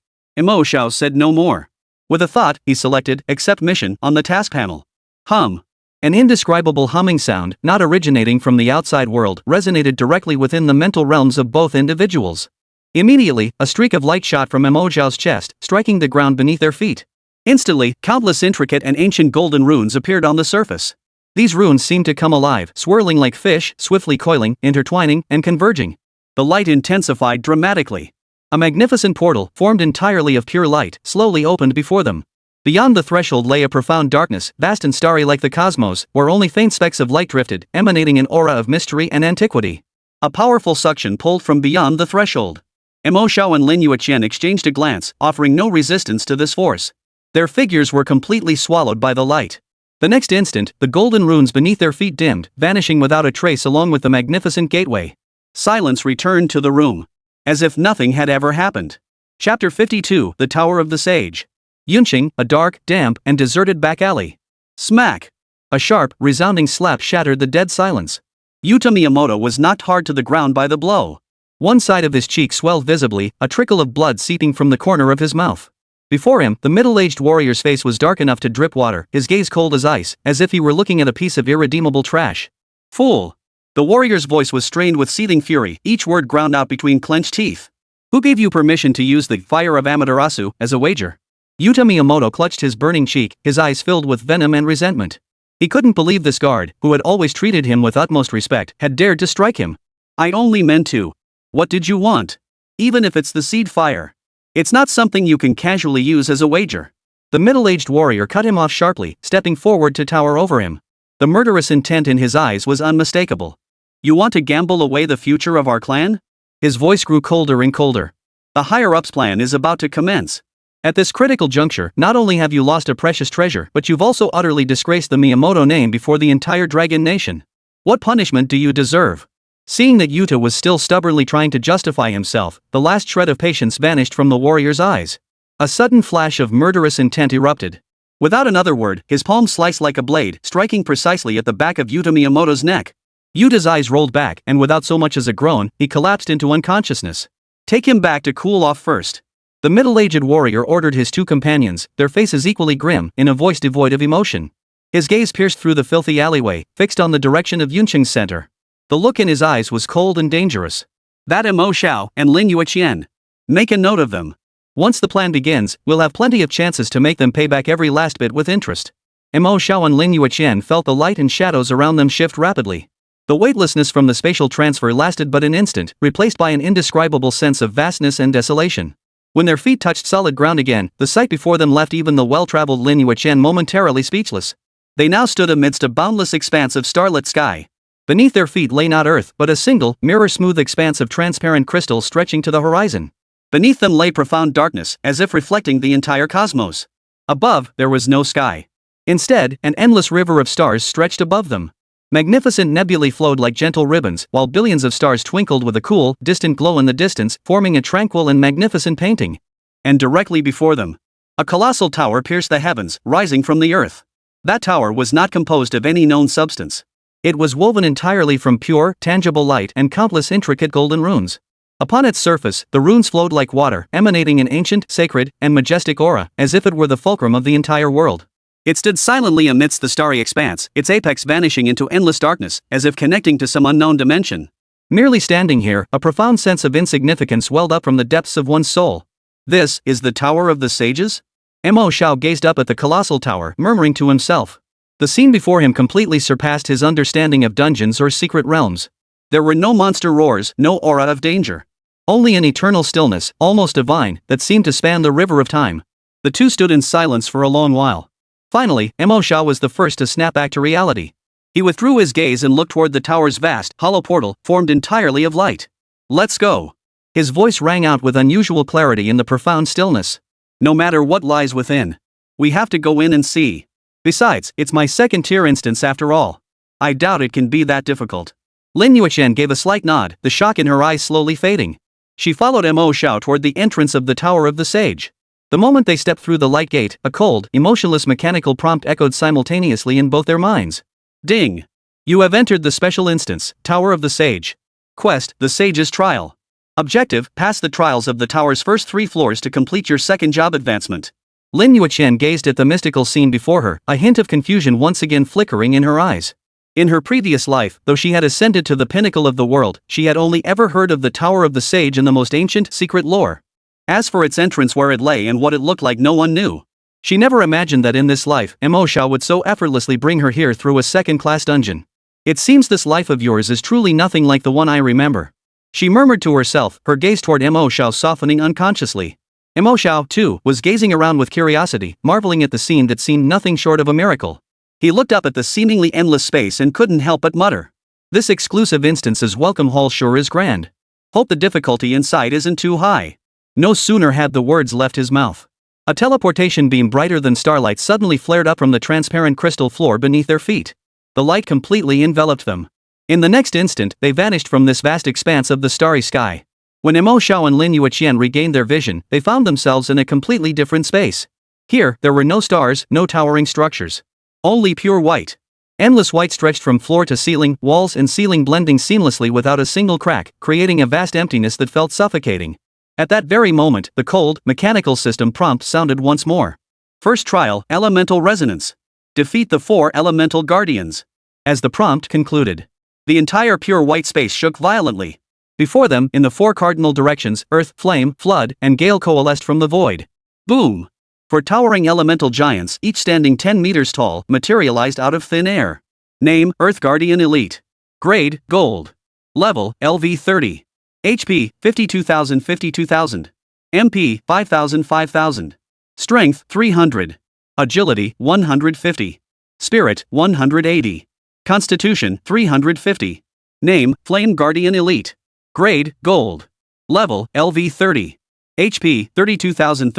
Mo Xiao said no more. With a thought, he selected Accept Mission on the task panel. Hum. An indescribable humming sound, not originating from the outside world, resonated directly within the mental realms of both individuals. Immediately, a streak of light shot from Mo Xiao's chest, striking the ground beneath their feet. Instantly, countless intricate and ancient golden runes appeared on the surface. These runes seemed to come alive, swirling like fish, swiftly coiling, intertwining, and converging. The light intensified dramatically. A magnificent portal, formed entirely of pure light, slowly opened before them. Beyond the threshold lay a profound darkness, vast and starry like the cosmos, where only faint specks of light drifted, emanating an aura of mystery and antiquity. A powerful suction pulled from beyond the threshold. Mo Xiao and Lin Yueqian exchanged a glance, offering no resistance to this force. Their figures were completely swallowed by the light. The next instant, the golden runes beneath their feet dimmed, vanishing without a trace along with the magnificent gateway. Silence returned to the room. As if nothing had ever happened. Chapter 52, The Tower of the Sage. Yunqing, a dark, damp, and deserted back alley. Smack! A sharp, resounding slap shattered the dead silence. Yuta Miyamoto was knocked hard to the ground by the blow. One side of his cheek swelled visibly, a trickle of blood seeping from the corner of his mouth. Before him, the middle-aged warrior's face was dark enough to drip water, his gaze cold as ice, as if he were looking at a piece of irredeemable trash. Fool! The warrior's voice was strained with seething fury, each word ground out between clenched teeth. Who gave you permission to use the fire of Amaterasu as a wager? Yuta Miyamoto clutched his burning cheek, his eyes filled with venom and resentment. He couldn't believe this guard, who had always treated him with utmost respect, had dared to strike him. I only meant to. What did you want? Even if it's the seed fire. It's not something you can casually use as a wager. The middle-aged warrior cut him off sharply, stepping forward to tower over him. The murderous intent in his eyes was unmistakable. You want to gamble away the future of our clan? His voice grew colder and colder. The higher-ups' plan is about to commence. At this critical juncture, not only have you lost a precious treasure, but you've also utterly disgraced the Miyamoto name before the entire Dragon Nation. What punishment do you deserve? Seeing that Yuta was still stubbornly trying to justify himself, the last shred of patience vanished from the warrior's eyes. A sudden flash of murderous intent erupted. Without another word, his palm sliced like a blade, striking precisely at the back of Yuta Miyamoto's neck. Yuta's eyes rolled back, and without so much as a groan, he collapsed into unconsciousness. Take him back to cool off first. The middle-aged warrior ordered his two companions, their faces equally grim, in a voice devoid of emotion. His gaze pierced through the filthy alleyway, fixed on the direction of Yunqing's center. The look in his eyes was cold and dangerous. That is Mo Xiao and Lin Yueqian. Make a note of them. Once the plan begins, we'll have plenty of chances to make them pay back every last bit with interest. Mo Xiao and Lin Yueqian felt the light and shadows around them shift rapidly. The weightlessness from the spatial transfer lasted but an instant, replaced by an indescribable sense of vastness and desolation. When their feet touched solid ground again, the sight before them left even the well-traveled Lin Yueqian momentarily speechless. They now stood amidst a boundless expanse of starlit sky. Beneath their feet lay not earth, but a single, mirror-smooth expanse of transparent crystal stretching to the horizon. Beneath them lay profound darkness, as if reflecting the entire cosmos. Above, there was no sky. Instead, an endless river of stars stretched above them. Magnificent nebulae flowed like gentle ribbons, while billions of stars twinkled with a cool, distant glow in the distance, forming a tranquil and magnificent painting. And directly before them, a colossal tower pierced the heavens, rising from the earth. That tower was not composed of any known substance. It was woven entirely from pure, tangible light and countless intricate golden runes. Upon its surface, the runes flowed like water, emanating an ancient, sacred, and majestic aura, as if it were the fulcrum of the entire world. It stood silently amidst the starry expanse, its apex vanishing into endless darkness, as if connecting to some unknown dimension. Merely standing here, a profound sense of insignificance welled up from the depths of one's soul. This is the Tower of the Sages? Mo Xiao gazed up at the colossal tower, murmuring to himself. The scene before him completely surpassed his understanding of dungeons or secret realms. There were no monster roars, no aura of danger. Only an eternal stillness, almost divine, that seemed to span the river of time. The two stood in silence for a long while. Finally, Mo Xiao was the first to snap back to reality. He withdrew his gaze and looked toward the tower's vast, hollow portal, formed entirely of light. Let's go. His voice rang out with unusual clarity in the profound stillness. No matter what lies within, we have to go in and see. Besides, it's my second-tier instance after all. I doubt it can be that difficult. Lin Yueqian gave a slight nod, the shock in her eyes slowly fading. She followed Mo Xiao toward the entrance of the Tower of the Sage. The moment they stepped through the light gate, a cold, emotionless mechanical prompt echoed simultaneously in both their minds. Ding! You have entered the special instance, Tower of the Sage. Quest, the Sage's Trial. Objective, pass the trials of the tower's first 3 floors to complete your second job advancement. Lin Yueqian gazed at the mystical scene before her, a hint of confusion once again flickering in her eyes. In her previous life, though she had ascended to the pinnacle of the world, she had only ever heard of the Tower of the Sage and the most ancient, secret lore. As for its entrance, where it lay and what it looked like, no one knew. She never imagined that in this life, Mo Xiao would so effortlessly bring her here through a second-class dungeon. It seems this life of yours is truly nothing like the one I remember. She murmured to herself, her gaze toward Mo Xiao softening unconsciously. Mo Xiao, too, was gazing around with curiosity, marveling at the scene that seemed nothing short of a miracle. He looked up at the seemingly endless space and couldn't help but mutter. This exclusive instance's welcome hall sure is grand. Hope the difficulty inside isn't too high. No sooner had the words left his mouth. A teleportation beam brighter than starlight suddenly flared up from the transparent crystal floor beneath their feet. The light completely enveloped them. In the next instant, they vanished from this vast expanse of the starry sky. When Mo Xiao and Lin Yueqian regained their vision, they found themselves in a completely different space. Here, there were no stars, no towering structures. Only pure white. Endless white stretched from floor to ceiling, walls and ceiling blending seamlessly without a single crack, creating a vast emptiness that felt suffocating. At that very moment, the cold, mechanical system prompt sounded once more. First trial, elemental resonance. Defeat the 4 elemental guardians. As the prompt concluded, the entire pure white space shook violently. Before them, in the 4 cardinal directions, earth, flame, flood, and gale coalesced from the void. Boom! 4 towering elemental giants, each standing 10 meters tall, materialized out of thin air. Name, Earth Guardian Elite. Grade, Gold. Level, LV30. HP, 52,000. MP, 5,000. Strength, 300. Agility, 150. Spirit, 180. Constitution, 350. Name, Flame Guardian Elite. Grade, Gold. Level, LV30. HP, 32,000.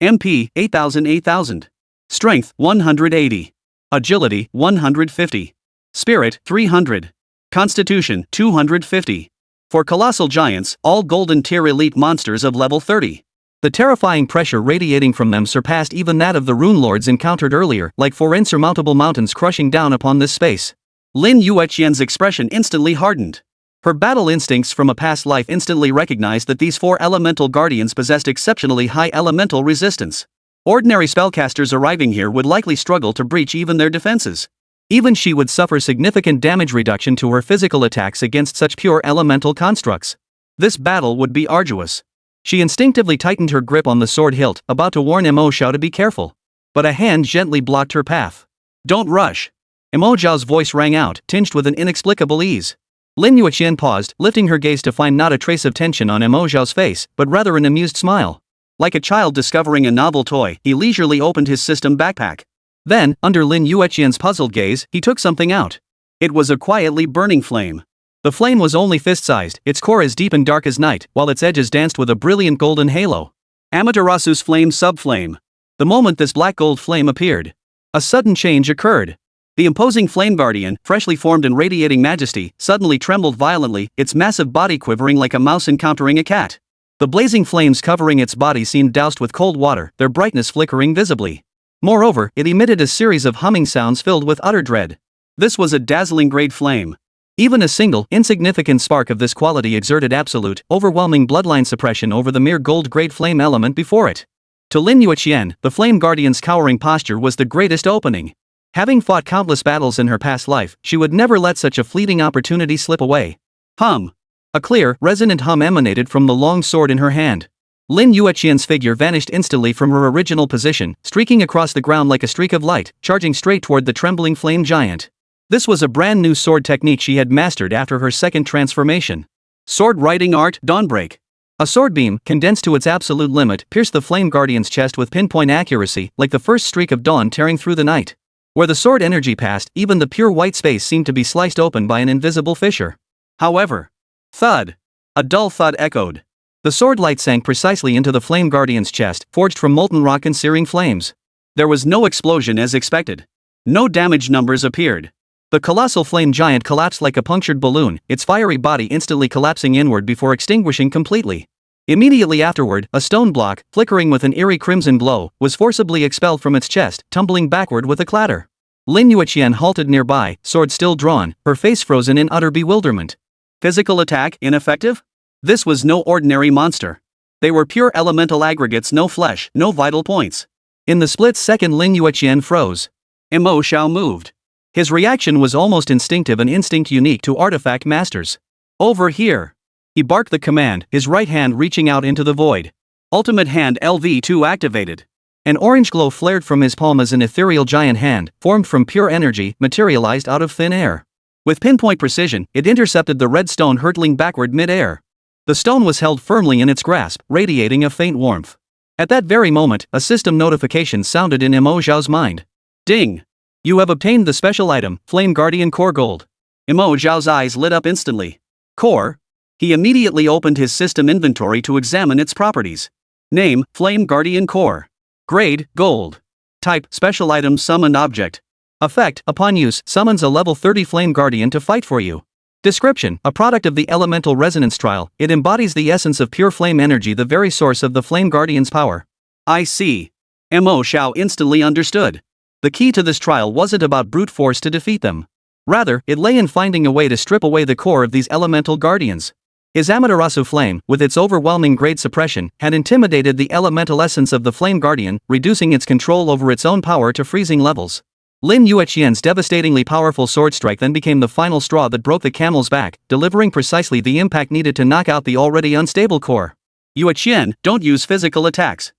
MP, 8,000. Strength, 180. Agility, 150. Spirit, 300. Constitution, 250. For colossal giants, all golden tier elite monsters of level 30. The terrifying pressure radiating from them surpassed even that of the rune lords encountered earlier, like 4 insurmountable mountains crushing down upon this space. Lin Yueqian's expression instantly hardened. Her battle instincts from a past life instantly recognized that these 4 elemental guardians possessed exceptionally high elemental resistance. Ordinary spellcasters arriving here would likely struggle to breach even their defenses. Even she would suffer significant damage reduction to her physical attacks against such pure elemental constructs. This battle would be arduous. She instinctively tightened her grip on the sword hilt, about to warn Mo Xiao to be careful. But a hand gently blocked her path. Don't rush. Mo Xiao's voice rang out, tinged with an inexplicable ease. Lin Yueqian paused, lifting her gaze to find not a trace of tension on Mo Xiao's face, but rather an amused smile. Like a child discovering a novel toy, he leisurely opened his system backpack. Then, under Lin Yueqian's puzzled gaze, he took something out. It was a quietly burning flame. The flame was only fist-sized, its core as deep and dark as night, while its edges danced with a brilliant golden halo. Amaterasu's flame subflame. The moment this black gold flame appeared, a sudden change occurred. The imposing flame guardian, freshly formed and radiating majesty, suddenly trembled violently, its massive body quivering like a mouse encountering a cat. The blazing flames covering its body seemed doused with cold water, their brightness flickering visibly. Moreover, it emitted a series of humming sounds filled with utter dread. This was a dazzling grade flame. Even a single, insignificant spark of this quality exerted absolute, overwhelming bloodline suppression over the mere gold-grade flame element before it. To Lin Yueqian, the flame guardian's cowering posture was the greatest opening. Having fought countless battles in her past life, she would never let such a fleeting opportunity slip away. Hum. A clear, resonant hum emanated from the long sword in her hand. Lin Yueqian's figure vanished instantly from her original position, streaking across the ground like a streak of light, charging straight toward the trembling flame giant. This was a brand new sword technique she had mastered after her second transformation. Sword writing art, Dawnbreak. A sword beam, condensed to its absolute limit, pierced the flame guardian's chest with pinpoint accuracy, like the first streak of dawn tearing through the night. Where the sword energy passed, even the pure white space seemed to be sliced open by an invisible fissure. However, thud. A dull thud echoed. The sword light sank precisely into the flame guardian's chest, forged from molten rock and searing flames. There was no explosion as expected. No damage numbers appeared. The colossal flame giant collapsed like a punctured balloon, its fiery body instantly collapsing inward before extinguishing completely. Immediately afterward, a stone block, flickering with an eerie crimson glow, was forcibly expelled from its chest, tumbling backward with a clatter. Lin Yueqian halted nearby, sword still drawn, her face frozen in utter bewilderment. Physical attack ineffective? This was no ordinary monster. They were pure elemental aggregates, no flesh, no vital points. In the split second Lin Yueqian froze. Mo Xiao moved. His reaction was almost instinctive, an instinct unique to artifact masters. Over here. He barked the command, his right hand reaching out into the void. Ultimate Hand LV2 activated. An orange glow flared from his palm as an ethereal giant hand, formed from pure energy, materialized out of thin air. With pinpoint precision, it intercepted the red stone hurtling backward mid-air. The stone was held firmly in its grasp, radiating a faint warmth. At that very moment, a system notification sounded in Mo Xiao's mind. Ding! You have obtained the special item, Flame Guardian Core Gold. Mo Xiao's eyes lit up instantly. Core? He immediately opened his system inventory to examine its properties. Name, Flame Guardian Core. Grade, Gold. Type, Special Item Summoned Object. Effect, upon use, summons a level 30 Flame Guardian to fight for you. Description, a product of the Elemental Resonance Trial, it embodies the essence of pure flame energy, the very source of the Flame Guardian's power. I see. Mo Xiao instantly understood. The key to this trial wasn't about brute force to defeat them. Rather, it lay in finding a way to strip away the core of these elemental guardians. His Amaterasu flame, with its overwhelming grade suppression, had intimidated the elemental essence of the flame guardian, reducing its control over its own power to freezing levels. Lin Yueqian's devastatingly powerful sword strike then became the final straw that broke the camel's back, delivering precisely the impact needed to knock out the already unstable core. Yueqian, don't use physical attacks.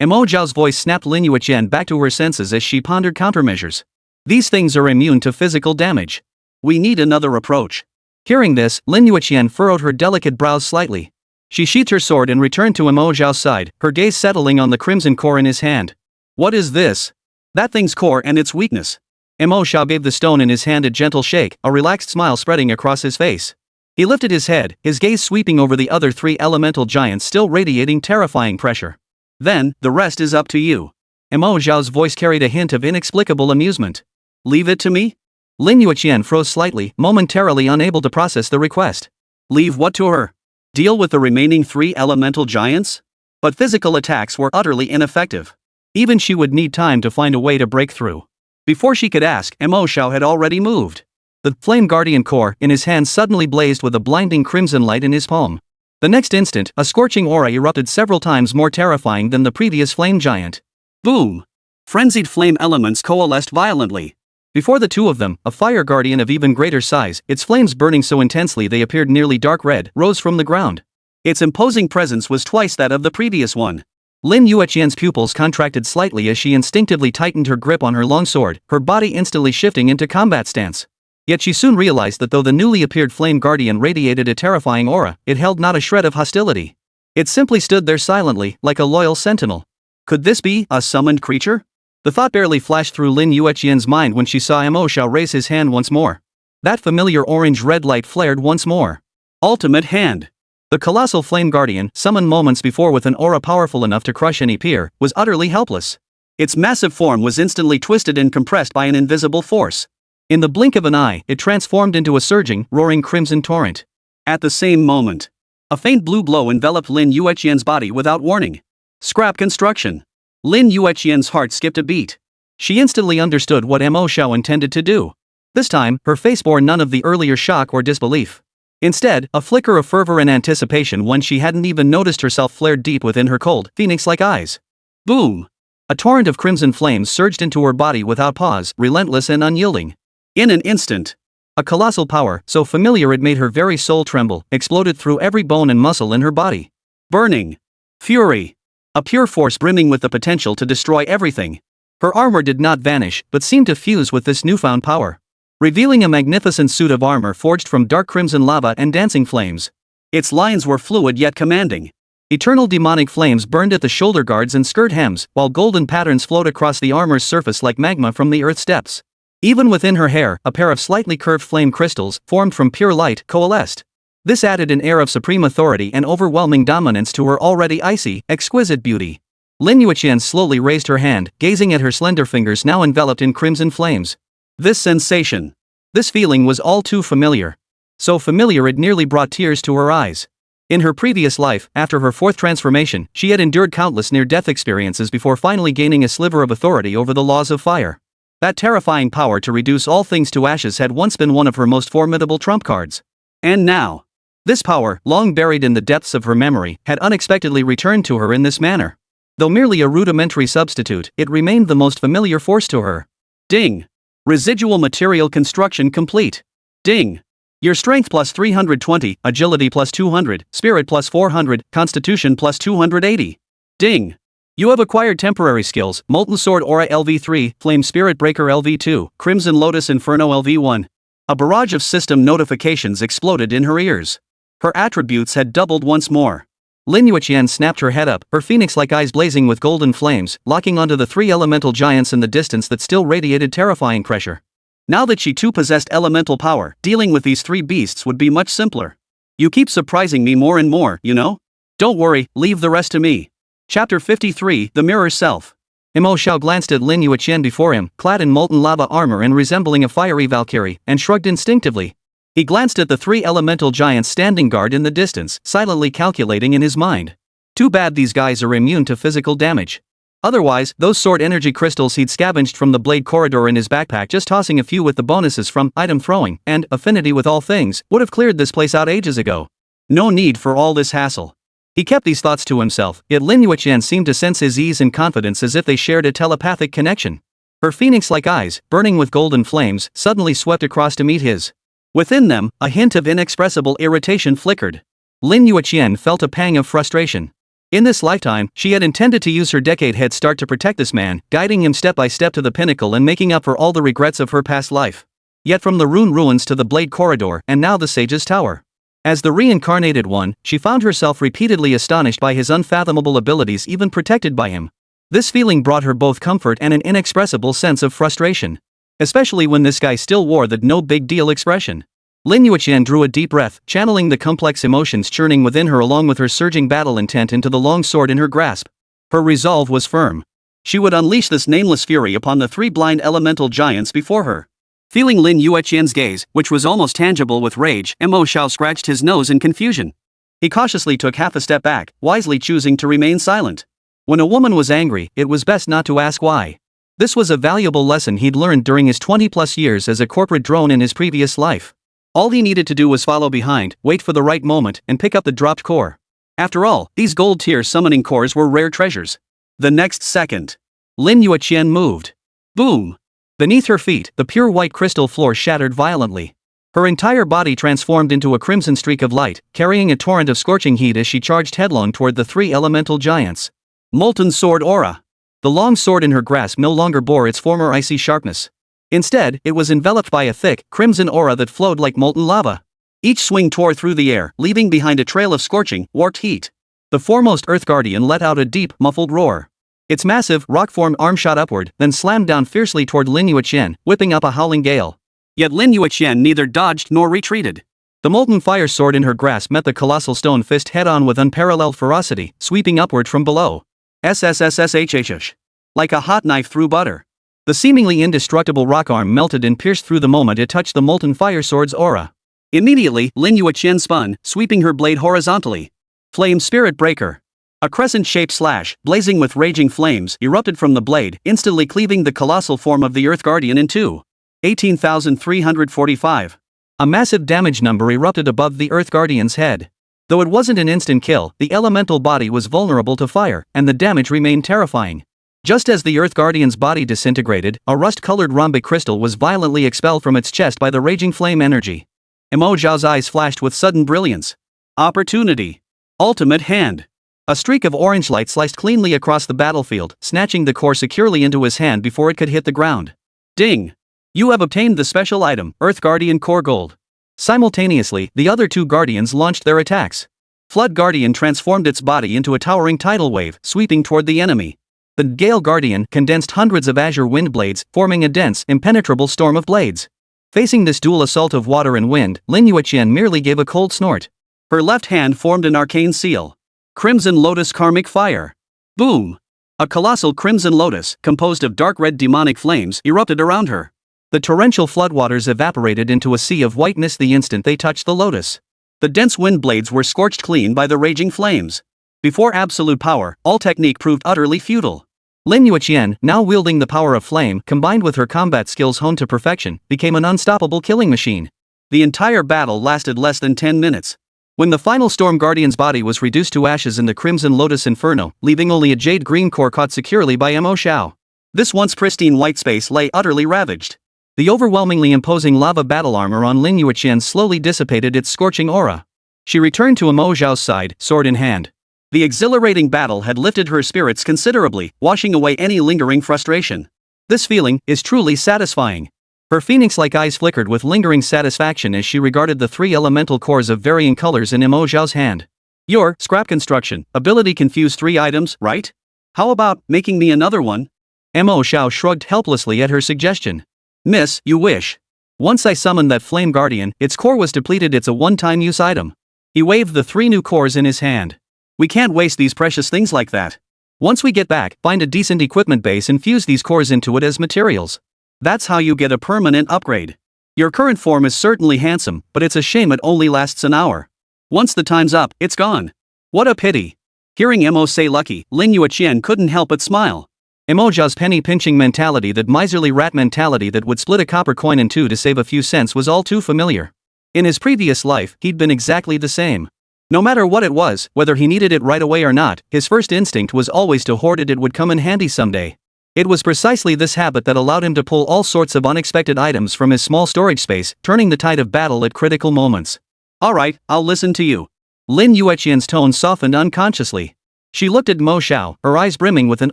Mo Xiao's voice snapped Lin Yueqian back to her senses as she pondered countermeasures. These things are immune to physical damage. We need another approach. Hearing this, Lin Yueqian furrowed her delicate brows slightly. She sheathed her sword and returned to Mo Xiao's side, her gaze settling on the crimson core in his hand. What is this? That thing's core and its weakness. Mo Xiao gave the stone in his hand a gentle shake, a relaxed smile spreading across his face. He lifted his head, his gaze sweeping over the other three elemental giants still radiating terrifying pressure. Then, the rest is up to you. Mo Xiao's voice carried a hint of inexplicable amusement. Leave it to me? Lin Yueqian froze slightly, momentarily unable to process the request. Leave what to her? Deal with the remaining three elemental giants? But physical attacks were utterly ineffective. Even she would need time to find a way to break through. Before she could ask, Mo Xiao had already moved. The flame guardian core in his hand suddenly blazed with a blinding crimson light in his palm. The next instant, a scorching aura erupted several times more terrifying than the previous flame giant. Boom! Frenzied flame elements coalesced violently. Before the two of them, a fire guardian of even greater size, its flames burning so intensely they appeared nearly dark red, rose from the ground. Its imposing presence was twice that of the previous one. Lin Yueqian's pupils contracted slightly as she instinctively tightened her grip on her long sword, her body instantly shifting into combat stance. Yet she soon realized that though the newly appeared flame guardian radiated a terrifying aura, it held not a shred of hostility. It simply stood there silently, like a loyal sentinel. Could this be a summoned creature? The thought barely flashed through Lin Yueqian's mind when she saw Mo Xiao raise his hand once more. That familiar orange-red light flared once more. Ultimate Hand. The colossal flame guardian, summoned moments before with an aura powerful enough to crush any peer, was utterly helpless. Its massive form was instantly twisted and compressed by an invisible force. In the blink of an eye, it transformed into a surging, roaring crimson torrent. At the same moment, a faint blue glow enveloped Lin Yueqian's body without warning. Scrap construction. Lin Yueqian's heart skipped a beat. She instantly understood what Mo Xiao intended to do. This time, her face bore none of the earlier shock or disbelief. Instead, a flicker of fervor and anticipation when she hadn't even noticed herself flared deep within her cold, phoenix-like eyes. Boom! A torrent of crimson flames surged into her body without pause, relentless and unyielding. In an instant, a colossal power, so familiar it made her very soul tremble, exploded through every bone and muscle in her body. Burning. Fury. A pure force brimming with the potential to destroy everything. Her armor did not vanish, but seemed to fuse with this newfound power, revealing a magnificent suit of armor forged from dark crimson lava and dancing flames. Its lines were fluid yet commanding. Eternal demonic flames burned at the shoulder guards and skirt hems, while golden patterns flowed across the armor's surface like magma from the earth's depths. Even within her hair, a pair of slightly curved flame crystals, formed from pure light, coalesced. This added an air of supreme authority and overwhelming dominance to her already icy, exquisite beauty. Lin Yueqian slowly raised her hand, gazing at her slender fingers now enveloped in crimson flames. This sensation. This feeling was all too familiar. So familiar it nearly brought tears to her eyes. In her previous life, after her fourth transformation, she had endured countless near-death experiences before finally gaining a sliver of authority over the laws of fire. That terrifying power to reduce all things to ashes had once been one of her most formidable trump cards. And now, this power, long buried in the depths of her memory, had unexpectedly returned to her in this manner. Though merely a rudimentary substitute, it remained the most familiar force to her. Ding! Residual material construction complete. Ding! Your strength plus 320, agility plus 200, spirit plus 400, constitution plus 280. Ding! You have acquired temporary skills, Molten Sword Aura LV3, Flame Spirit Breaker LV2, Crimson Lotus Inferno LV1. A barrage of system notifications exploded in her ears. Her attributes had doubled once more. Lin Yueqian snapped her head up, her phoenix-like eyes blazing with golden flames, locking onto the three elemental giants in the distance that still radiated terrifying pressure. Now that she too possessed elemental power, dealing with these three beasts would be much simpler. You keep surprising me more and more, you know? Don't worry, leave the rest to me. Chapter 53, The Mirror Self. Mo Xiao glanced at Lin Yueqian before him, clad in molten lava armor and resembling a fiery valkyrie, and shrugged instinctively. He glanced at the three elemental giants standing guard in the distance, silently calculating in his mind. Too bad these guys are immune to physical damage. Otherwise, those sword energy crystals he'd scavenged from the blade corridor in his backpack, just tossing a few with the bonuses from item throwing and affinity with all things, would have cleared this place out ages ago. No need for all this hassle. He kept these thoughts to himself, yet Lin Yueqian seemed to sense his ease and confidence as if they shared a telepathic connection. Her phoenix-like eyes, burning with golden flames, suddenly swept across to meet his. Within them, a hint of inexpressible irritation flickered. Lin Yueqian felt a pang of frustration. In this lifetime, she had intended to use her decade head start to protect this man, guiding him step by step to the pinnacle and making up for all the regrets of her past life. Yet from the rune ruins to the blade corridor and now the sage's tower. As the reincarnated one, she found herself repeatedly astonished by his unfathomable abilities, even protected by him. This feeling brought her both comfort and an inexpressible sense of frustration. Especially when this guy still wore the no big deal expression. Lin Yueqian drew a deep breath, channeling the complex emotions churning within her along with her surging battle intent into the long sword in her grasp. Her resolve was firm. She would unleash this nameless fury upon the three blind elemental giants before her. Feeling Lin Yueqian's gaze, which was almost tangible with rage, Mo Xiao scratched his nose in confusion. He cautiously took half a step back, wisely choosing to remain silent. When a woman was angry, it was best not to ask why. This was a valuable lesson he'd learned during his 20-plus years as a corporate drone in his previous life. All he needed to do was follow behind, wait for the right moment, and pick up the dropped core. After all, these gold-tier summoning cores were rare treasures. The next second, Lin Yueqian moved. Boom! Beneath her feet, the pure white crystal floor shattered violently. Her entire body transformed into a crimson streak of light, carrying a torrent of scorching heat as she charged headlong toward the three elemental giants. Molten sword aura. The long sword in her grasp no longer bore its former icy sharpness. Instead, it was enveloped by a thick, crimson aura that flowed like molten lava. Each swing tore through the air, leaving behind a trail of scorching, warped heat. The foremost Earth Guardian let out a deep, muffled roar. Its massive, rock-formed arm shot upward, then slammed down fiercely toward Lin Yueqian, whipping up a howling gale. Yet Lin Yueqian neither dodged nor retreated. The molten fire sword in her grasp met the colossal stone fist head-on with unparalleled ferocity, sweeping upward from below. SSS-rank. Like a hot knife through butter. The seemingly indestructible rock arm melted and pierced through the moment it touched the molten fire sword's aura. Immediately, Lin Yueqian spun, sweeping her blade horizontally. Flame Spirit Breaker. A crescent-shaped slash, blazing with raging flames, erupted from the blade, instantly cleaving the colossal form of the Earth Guardian in two. 18,345. A massive damage number erupted above the Earth Guardian's head. Though it wasn't an instant kill, the elemental body was vulnerable to fire, and the damage remained terrifying. Just as the Earth Guardian's body disintegrated, a rust-colored rhombic crystal was violently expelled from its chest by the raging flame energy. Mo Xiao's eyes flashed with sudden brilliance. Opportunity. Ultimate hand. A streak of orange light sliced cleanly across the battlefield, snatching the core securely into his hand before it could hit the ground. Ding! You have obtained the special item, Earth Guardian Core Gold. Simultaneously, the other two Guardians launched their attacks. Flood Guardian transformed its body into a towering tidal wave, sweeping toward the enemy. The Gale Guardian condensed hundreds of azure wind blades, forming a dense, impenetrable storm of blades. Facing this dual assault of water and wind, Lin Yueqian merely gave a cold snort. Her left hand formed an arcane seal. Crimson Lotus Karmic Fire. Boom! A colossal crimson lotus, composed of dark red demonic flames, erupted around her. The torrential floodwaters evaporated into a sea of white mist the instant they touched the lotus. The dense wind blades were scorched clean by the raging flames. Before absolute power, all technique proved utterly futile. Lin Yueqian, now wielding the power of flame, combined with her combat skills honed to perfection, became an unstoppable killing machine. The entire battle lasted less than 10 minutes. When the final Storm Guardian's body was reduced to ashes in the Crimson Lotus Inferno, leaving only a jade-green core caught securely by Mo Xiao. This once pristine white space lay utterly ravaged. The overwhelmingly imposing lava battle armor on Lin Yueqian slowly dissipated its scorching aura. She returned to Mo Xiao's side, sword in hand. The exhilarating battle had lifted her spirits considerably, washing away any lingering frustration. This feeling is truly satisfying. Her phoenix-like eyes flickered with lingering satisfaction as she regarded the three elemental cores of varying colors in Mo Xiao's hand. Your scrap construction ability confused 3 items, right? How about making me another one? Mo Xiao shrugged helplessly at her suggestion. Miss, you wish. Once I summoned that Flame Guardian, its core was depleted. It's a one-time use item. He waved the 3 new cores in his hand. We can't waste these precious things like that. Once we get back, find a decent equipment base and fuse these cores into it as materials. That's how you get a permanent upgrade. Your current form is certainly handsome, but it's a shame it only lasts an hour. Once the time's up, it's gone. What a pity. Hearing Mo say lucky, Lin Yueqian couldn't help but smile. Mo Xiao's penny-pinching mentality, that miserly rat mentality that would split a copper coin in two to save a few cents, was all too familiar. In his previous life, he'd been exactly the same. No matter what it was, whether he needed it right away or not, his first instinct was always to hoard it. It would come in handy someday. It was precisely this habit that allowed him to pull all sorts of unexpected items from his small storage space, turning the tide of battle at critical moments. Alright, I'll listen to you. Lin Yueqian's tone softened unconsciously. She looked at Mo Xiao, her eyes brimming with an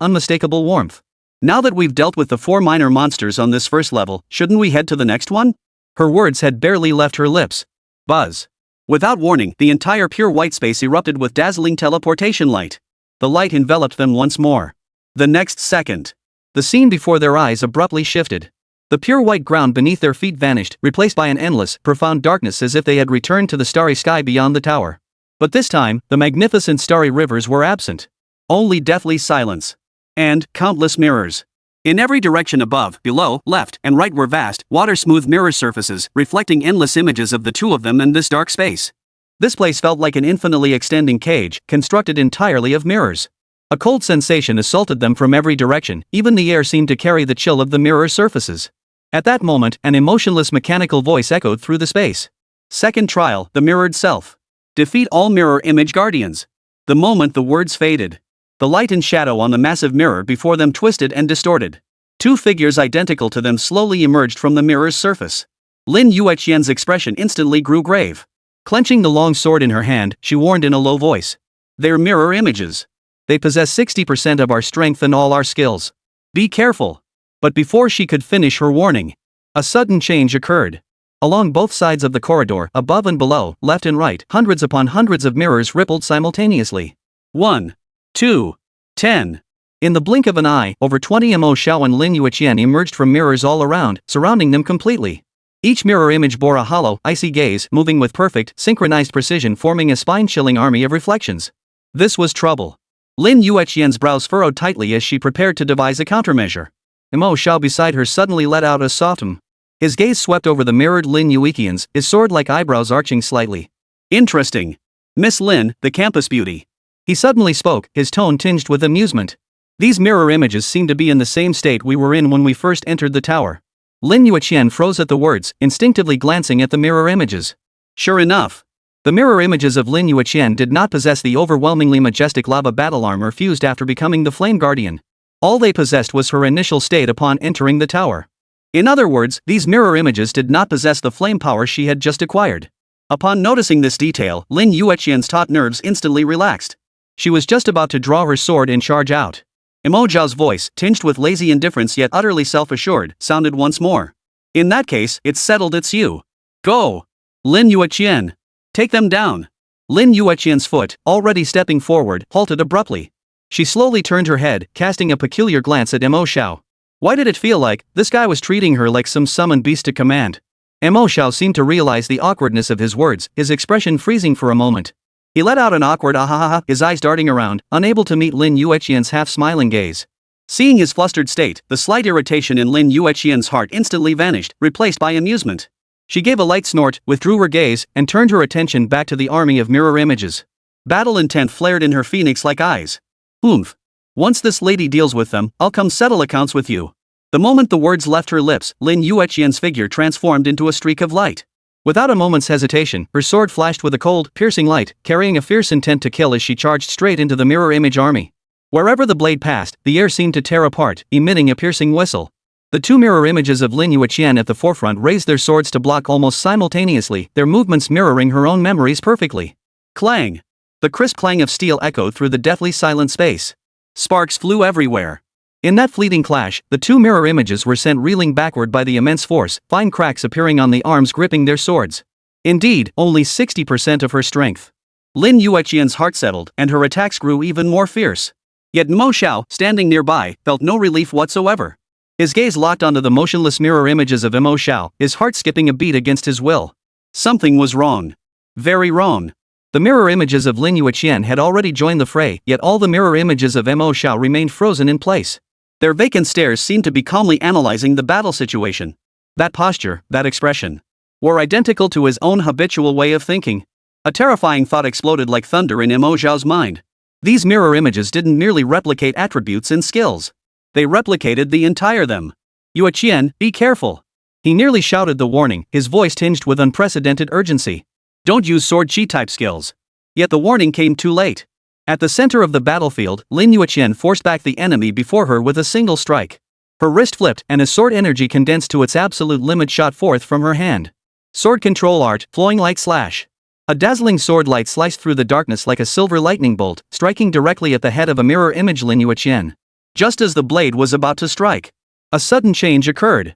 unmistakable warmth. Now that we've dealt with the 4 minor monsters on this first level, shouldn't we head to the next one? Her words had barely left her lips. Buzz. Without warning, the entire pure white space erupted with dazzling teleportation light. The light enveloped them once more. The next second, the scene before their eyes abruptly shifted. The pure white ground beneath their feet vanished, replaced by an endless, profound darkness, as if they had returned to the starry sky beyond the tower. But this time, the magnificent starry rivers were absent. Only deathly silence. And countless mirrors. In every direction, above, below, left, and right, were vast, water-smooth mirror surfaces, reflecting endless images of the two of them in this dark space. This place felt like an infinitely extending cage, constructed entirely of mirrors. A cold sensation assaulted them from every direction, even the air seemed to carry the chill of the mirror surfaces. At that moment, an emotionless mechanical voice echoed through the space. Second trial, the mirrored self. Defeat all mirror image guardians. The moment the words faded, the light and shadow on the massive mirror before them twisted and distorted. 2 figures identical to them slowly emerged from the mirror's surface. Lin Yueqian's expression instantly grew grave. Clenching the long sword in her hand, she warned in a low voice. They're mirror images. They possess 60% of our strength and all our skills. Be careful. But before she could finish her warning, a sudden change occurred. Along both sides of the corridor, above and below, left and right, hundreds upon hundreds of mirrors rippled simultaneously. 1, 2, 10. In the blink of an eye, over 20 Mo Xiao and Lin Yueqian emerged from mirrors all around, surrounding them completely. Each mirror image bore a hollow, icy gaze, moving with perfect, synchronized precision, forming a spine-chilling army of reflections. This was trouble. Lin Yueqian's brows furrowed tightly as she prepared to devise a countermeasure. Mo Xiao beside her suddenly let out a soft hum. His gaze swept over the mirrored Lin Yueqian's, his sword-like eyebrows arching slightly. Interesting. Miss Lin, the campus beauty. He suddenly spoke, his tone tinged with amusement. These mirror images seem to be in the same state we were in when we first entered the tower. Lin Yueqian froze at the words, instinctively glancing at the mirror images. Sure enough. The mirror images of Lin Yueqian did not possess the overwhelmingly majestic lava battle armor fused after becoming the Flame Guardian. All they possessed was her initial state upon entering the tower. In other words, these mirror images did not possess the flame power she had just acquired. Upon noticing this detail, Lin Yueqian's taut nerves instantly relaxed. She was just about to draw her sword and charge out. Mo Xiao's voice, tinged with lazy indifference yet utterly self-assured, sounded once more. In that case, it's settled, it's you. Go! Lin Yueqian. Take them down. Lin Yueqian's foot, already stepping forward, halted abruptly. She slowly turned her head, casting a peculiar glance at Mo Xiao. Why did it feel like this guy was treating her like some summoned beast to command? Mo Xiao seemed to realize the awkwardness of his words, his expression freezing for a moment. He let out an awkward ah-ha-ha, his eyes darting around, unable to meet Lin Yueqian's half-smiling gaze. Seeing his flustered state, the slight irritation in Lin Yueqian's heart instantly vanished, replaced by amusement. She gave a light snort, withdrew her gaze, and turned her attention back to the army of mirror images. Battle intent flared in her phoenix-like eyes. Oomph. Once this lady deals with them, I'll come settle accounts with you. The moment the words left her lips, Lin Yueqian's figure transformed into a streak of light. Without a moment's hesitation, her sword flashed with a cold, piercing light, carrying a fierce intent to kill as she charged straight into the mirror image army. Wherever the blade passed, the air seemed to tear apart, emitting a piercing whistle. The 2 mirror images of Lin Yueqian at the forefront raised their swords to block almost simultaneously, their movements mirroring her own memories perfectly. Clang! The crisp clang of steel echoed through the deathly silent space. Sparks flew everywhere. In that fleeting clash, the 2 mirror images were sent reeling backward by the immense force, fine cracks appearing on the arms gripping their swords. Indeed, only 60% of her strength. Lin Yueqian's heart settled, and her attacks grew even more fierce. Yet Mo Xiao, standing nearby, felt no relief whatsoever. His gaze locked onto the motionless mirror images of Mo Xiao, his heart skipping a beat against his will. Something was wrong. Very wrong. The mirror images of Lin Yueqian had already joined the fray, yet all the mirror images of Mo Xiao remained frozen in place. Their vacant stares seemed to be calmly analyzing the battle situation. That posture, that expression, were identical to his own habitual way of thinking. A terrifying thought exploded like thunder in Mo Xiao's mind. These mirror images didn't merely replicate attributes and skills. They replicated the entire them. Yueqian, be careful. He nearly shouted the warning, his voice tinged with unprecedented urgency. Don't use sword chi type skills. Yet the warning came too late. At the center of the battlefield, Lin Yueqian forced back the enemy before her with a single strike. Her wrist flipped and a sword energy condensed to its absolute limit shot forth from her hand. Sword control art, flowing like slash. A dazzling sword light sliced through the darkness like a silver lightning bolt, striking directly at the head of a mirror image Lin Yueqian. Just as the blade was about to strike, a sudden change occurred.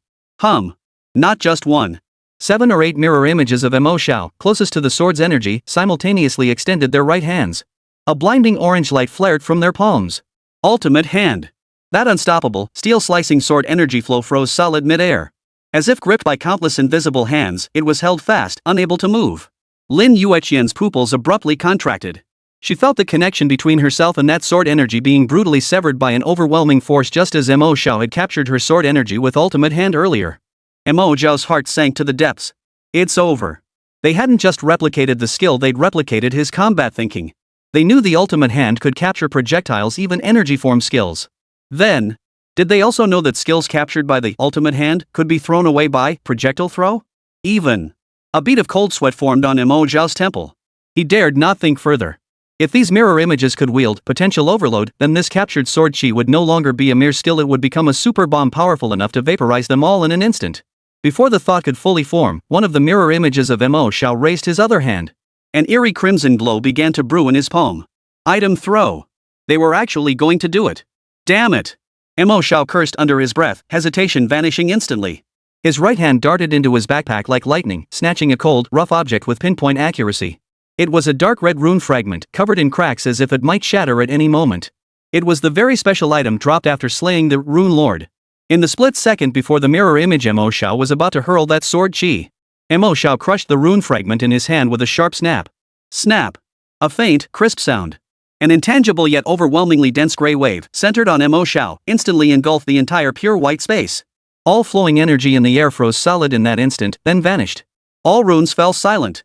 Not just one. 7 or 8 mirror images of Mo Xiao, closest to the sword's energy, simultaneously extended their right hands. A blinding orange light flared from their palms. Ultimate hand. That unstoppable, steel-slicing sword energy flow froze solid mid-air. As if gripped by countless invisible hands, it was held fast, unable to move. Lin Yueqian's pupils abruptly contracted. She felt the connection between herself and that sword energy being brutally severed by an overwhelming force, just as Mo Xiao had captured her sword energy with ultimate hand earlier. Mo Xiao's heart sank to the depths. It's over. They hadn't just replicated the skill, they'd replicated his combat thinking. They knew the ultimate hand could capture projectiles, even energy form skills. Then, did they also know that skills captured by the ultimate hand could be thrown away by projectile throw? Even. A bead of cold sweat formed on Mo Xiao's temple. He dared not think further. If these mirror images could wield potential overload, then this captured sword chi would no longer be a mere skill, it would become a super bomb powerful enough to vaporize them all in an instant. Before the thought could fully form, one of the mirror images of Mo Xiao raised his other hand. An eerie crimson glow began to brew in his palm. Item throw. They were actually going to do it. Damn it. Mo Xiao cursed under his breath, hesitation vanishing instantly. His right hand darted into his backpack like lightning, snatching a cold, rough object with pinpoint accuracy. It was a dark red rune fragment, covered in cracks as if it might shatter at any moment. It was the very special item dropped after slaying the Rune Lord. In the split second before the mirror image Mo Xiao was about to hurl that sword chi, Mo Xiao crushed the rune fragment in his hand with a sharp snap. Snap. A faint, crisp sound. An intangible yet overwhelmingly dense gray wave, centered on Mo Xiao, instantly engulfed the entire pure white space. All flowing energy in the air froze solid in that instant, then vanished. All runes fell silent.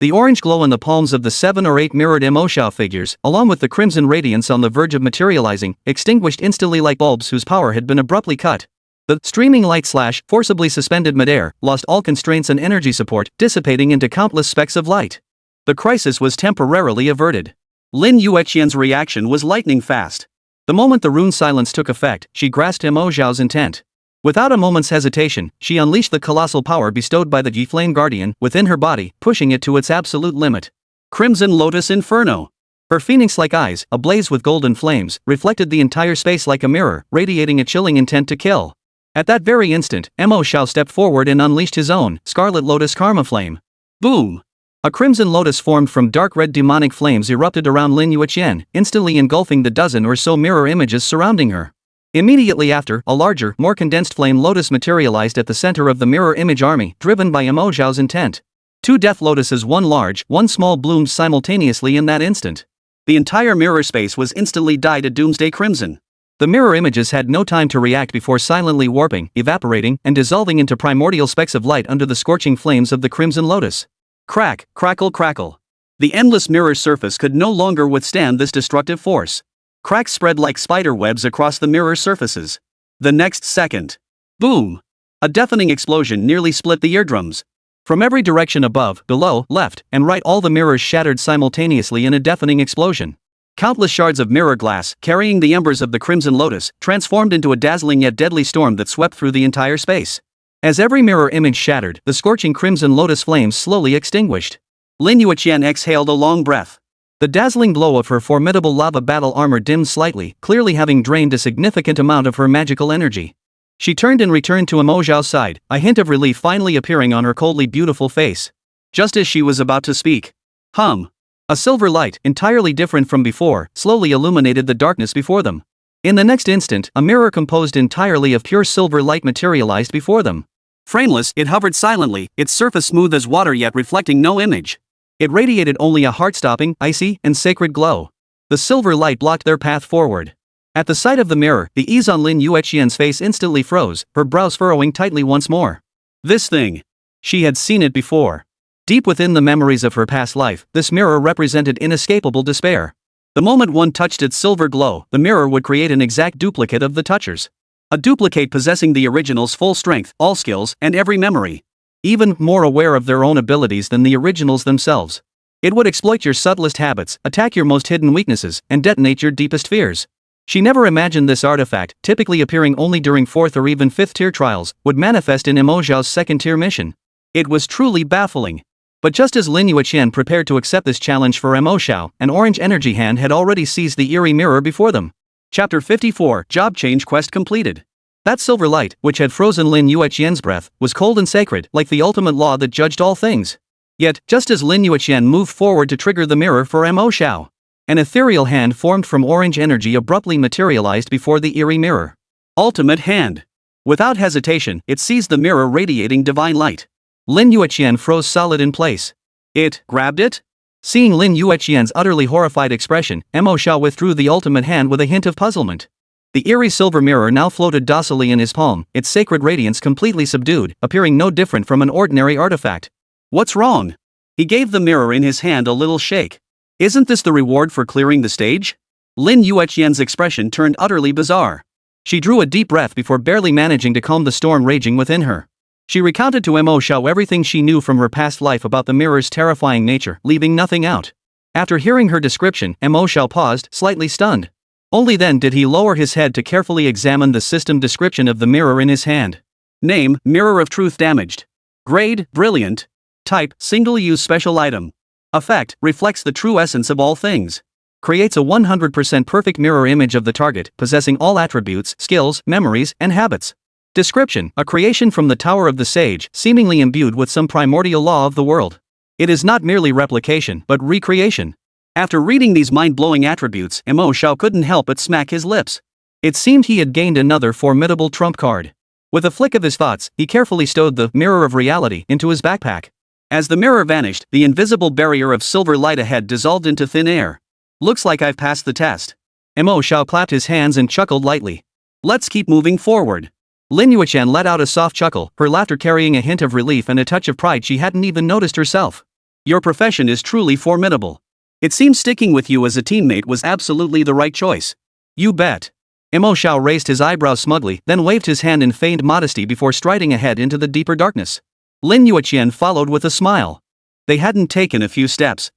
The orange glow in the palms of the 7 or 8 mirrored Mo Xiao figures, along with the crimson radiance on the verge of materializing, extinguished instantly like bulbs whose power had been abruptly cut. The streaming light slash, forcibly suspended midair, lost all constraints and energy support, dissipating into countless specks of light. The crisis was temporarily averted. Lin Yueqian's reaction was lightning fast. The moment the rune silence took effect, she grasped Mo Xiao's intent. Without a moment's hesitation, she unleashed the colossal power bestowed by the Yi Flame Guardian within her body, pushing it to its absolute limit. Crimson Lotus Inferno. Her phoenix-like eyes, ablaze with golden flames, reflected the entire space like a mirror, radiating a chilling intent to kill. At that very instant, Mo Xiao stepped forward and unleashed his own Scarlet Lotus Karma Flame. Boom! A crimson lotus formed from dark red demonic flames erupted around Lin Yueqian, instantly engulfing the dozen or so mirror images surrounding her. Immediately after, a larger, more condensed flame lotus materialized at the center of the mirror image army, driven by Mo Xiao's intent. 2 death lotuses, one large, one small, bloomed simultaneously in that instant. The entire mirror space was instantly dyed a doomsday crimson. The mirror images had no time to react before silently warping, evaporating, and dissolving into primordial specks of light under the scorching flames of the crimson lotus. Crack, crackle, crackle. The endless mirror surface could no longer withstand this destructive force. Cracks spread like spider webs across the mirror surfaces. The next second. Boom! A deafening explosion nearly split the eardrums. From every direction above, below, left, and right, all the mirrors shattered simultaneously in a deafening explosion. Countless shards of mirror glass, carrying the embers of the Crimson Lotus, transformed into a dazzling yet deadly storm that swept through the entire space. As every mirror image shattered, the scorching Crimson Lotus flames slowly extinguished. Lin Yueqian exhaled a long breath. The dazzling glow of her formidable lava battle armor dimmed slightly, clearly having drained a significant amount of her magical energy. She turned and returned to Mo Xiao's side, a hint of relief finally appearing on her coldly beautiful face. Just as she was about to speak. A silver light, entirely different from before, slowly illuminated the darkness before them. In the next instant, a mirror composed entirely of pure silver light materialized before them. Frameless, it hovered silently, its surface smooth as water yet reflecting no image. It radiated only a heart-stopping, icy, and sacred glow. The silver light blocked their path forward. At the sight of the mirror, the ease on Lin Yueqian's face instantly froze, her brows furrowing tightly once more. This thing. She had seen it before. Deep within the memories of her past life, this mirror represented inescapable despair. The moment one touched its silver glow, the mirror would create an exact duplicate of the toucher's. A duplicate possessing the original's full strength, all skills, and every memory. Even more aware of their own abilities than the originals themselves. It would exploit your subtlest habits, attack your most hidden weaknesses, and detonate your deepest fears. She never imagined this artifact, typically appearing only during 4th or even 5th tier trials, would manifest in Mo Xiao's 2nd tier mission. It was truly baffling. But just as Lin Yueqian prepared to accept this challenge for Mo Xiao, an orange energy hand had already seized the eerie mirror before them. Chapter 54, Job Change Quest Completed. That silver light, which had frozen Lin Yueqian's breath, was cold and sacred, like the ultimate law that judged all things. Yet, just as Lin Yueqian moved forward to trigger the mirror for Mo Xiao, an ethereal hand formed from orange energy abruptly materialized before the eerie mirror. Ultimate hand. Without hesitation, it seized the mirror radiating divine light. Lin Yueqian froze solid in place. It grabbed it? Seeing Lin Yueqian's utterly horrified expression, Mo Xiao withdrew the ultimate hand with a hint of puzzlement. The eerie silver mirror now floated docilely in his palm, its sacred radiance completely subdued, appearing no different from an ordinary artifact. What's wrong? He gave the mirror in his hand a little shake. Isn't this the reward for clearing the stage? Lin Yueqian's expression turned utterly bizarre. She drew a deep breath before barely managing to calm the storm raging within her. She recounted to Mo Xiao everything she knew from her past life about the mirror's terrifying nature, leaving nothing out. After hearing her description, Mo Xiao paused, slightly stunned. Only then did he lower his head to carefully examine the system description of the mirror in his hand. Name, Mirror of Truth damaged. Grade, Brilliant. Type, Single-use special item. Effect, reflects the true essence of all things. Creates a 100% perfect mirror image of the target, possessing all attributes, skills, memories, and habits. Description, a creation from the Tower of the Sage, seemingly imbued with some primordial law of the world. It is not merely replication, but recreation. After reading these mind-blowing attributes, Mo Xiao couldn't help but smack his lips. It seemed he had gained another formidable trump card. With a flick of his thoughts, he carefully stowed the mirror of reality into his backpack. As the mirror vanished, the invisible barrier of silver light ahead dissolved into thin air. Looks like I've passed the test. Mo Xiao clapped his hands and chuckled lightly. Let's keep moving forward. Lin Yueqian let out a soft chuckle, her laughter carrying a hint of relief and a touch of pride she hadn't even noticed herself. Your profession is truly formidable. It seems sticking with you as a teammate was absolutely the right choice. You bet. Mo Xiao raised his eyebrows smugly, then waved his hand in feigned modesty before striding ahead into the deeper darkness. Lin Yueqian followed with a smile. They hadn't taken a few steps.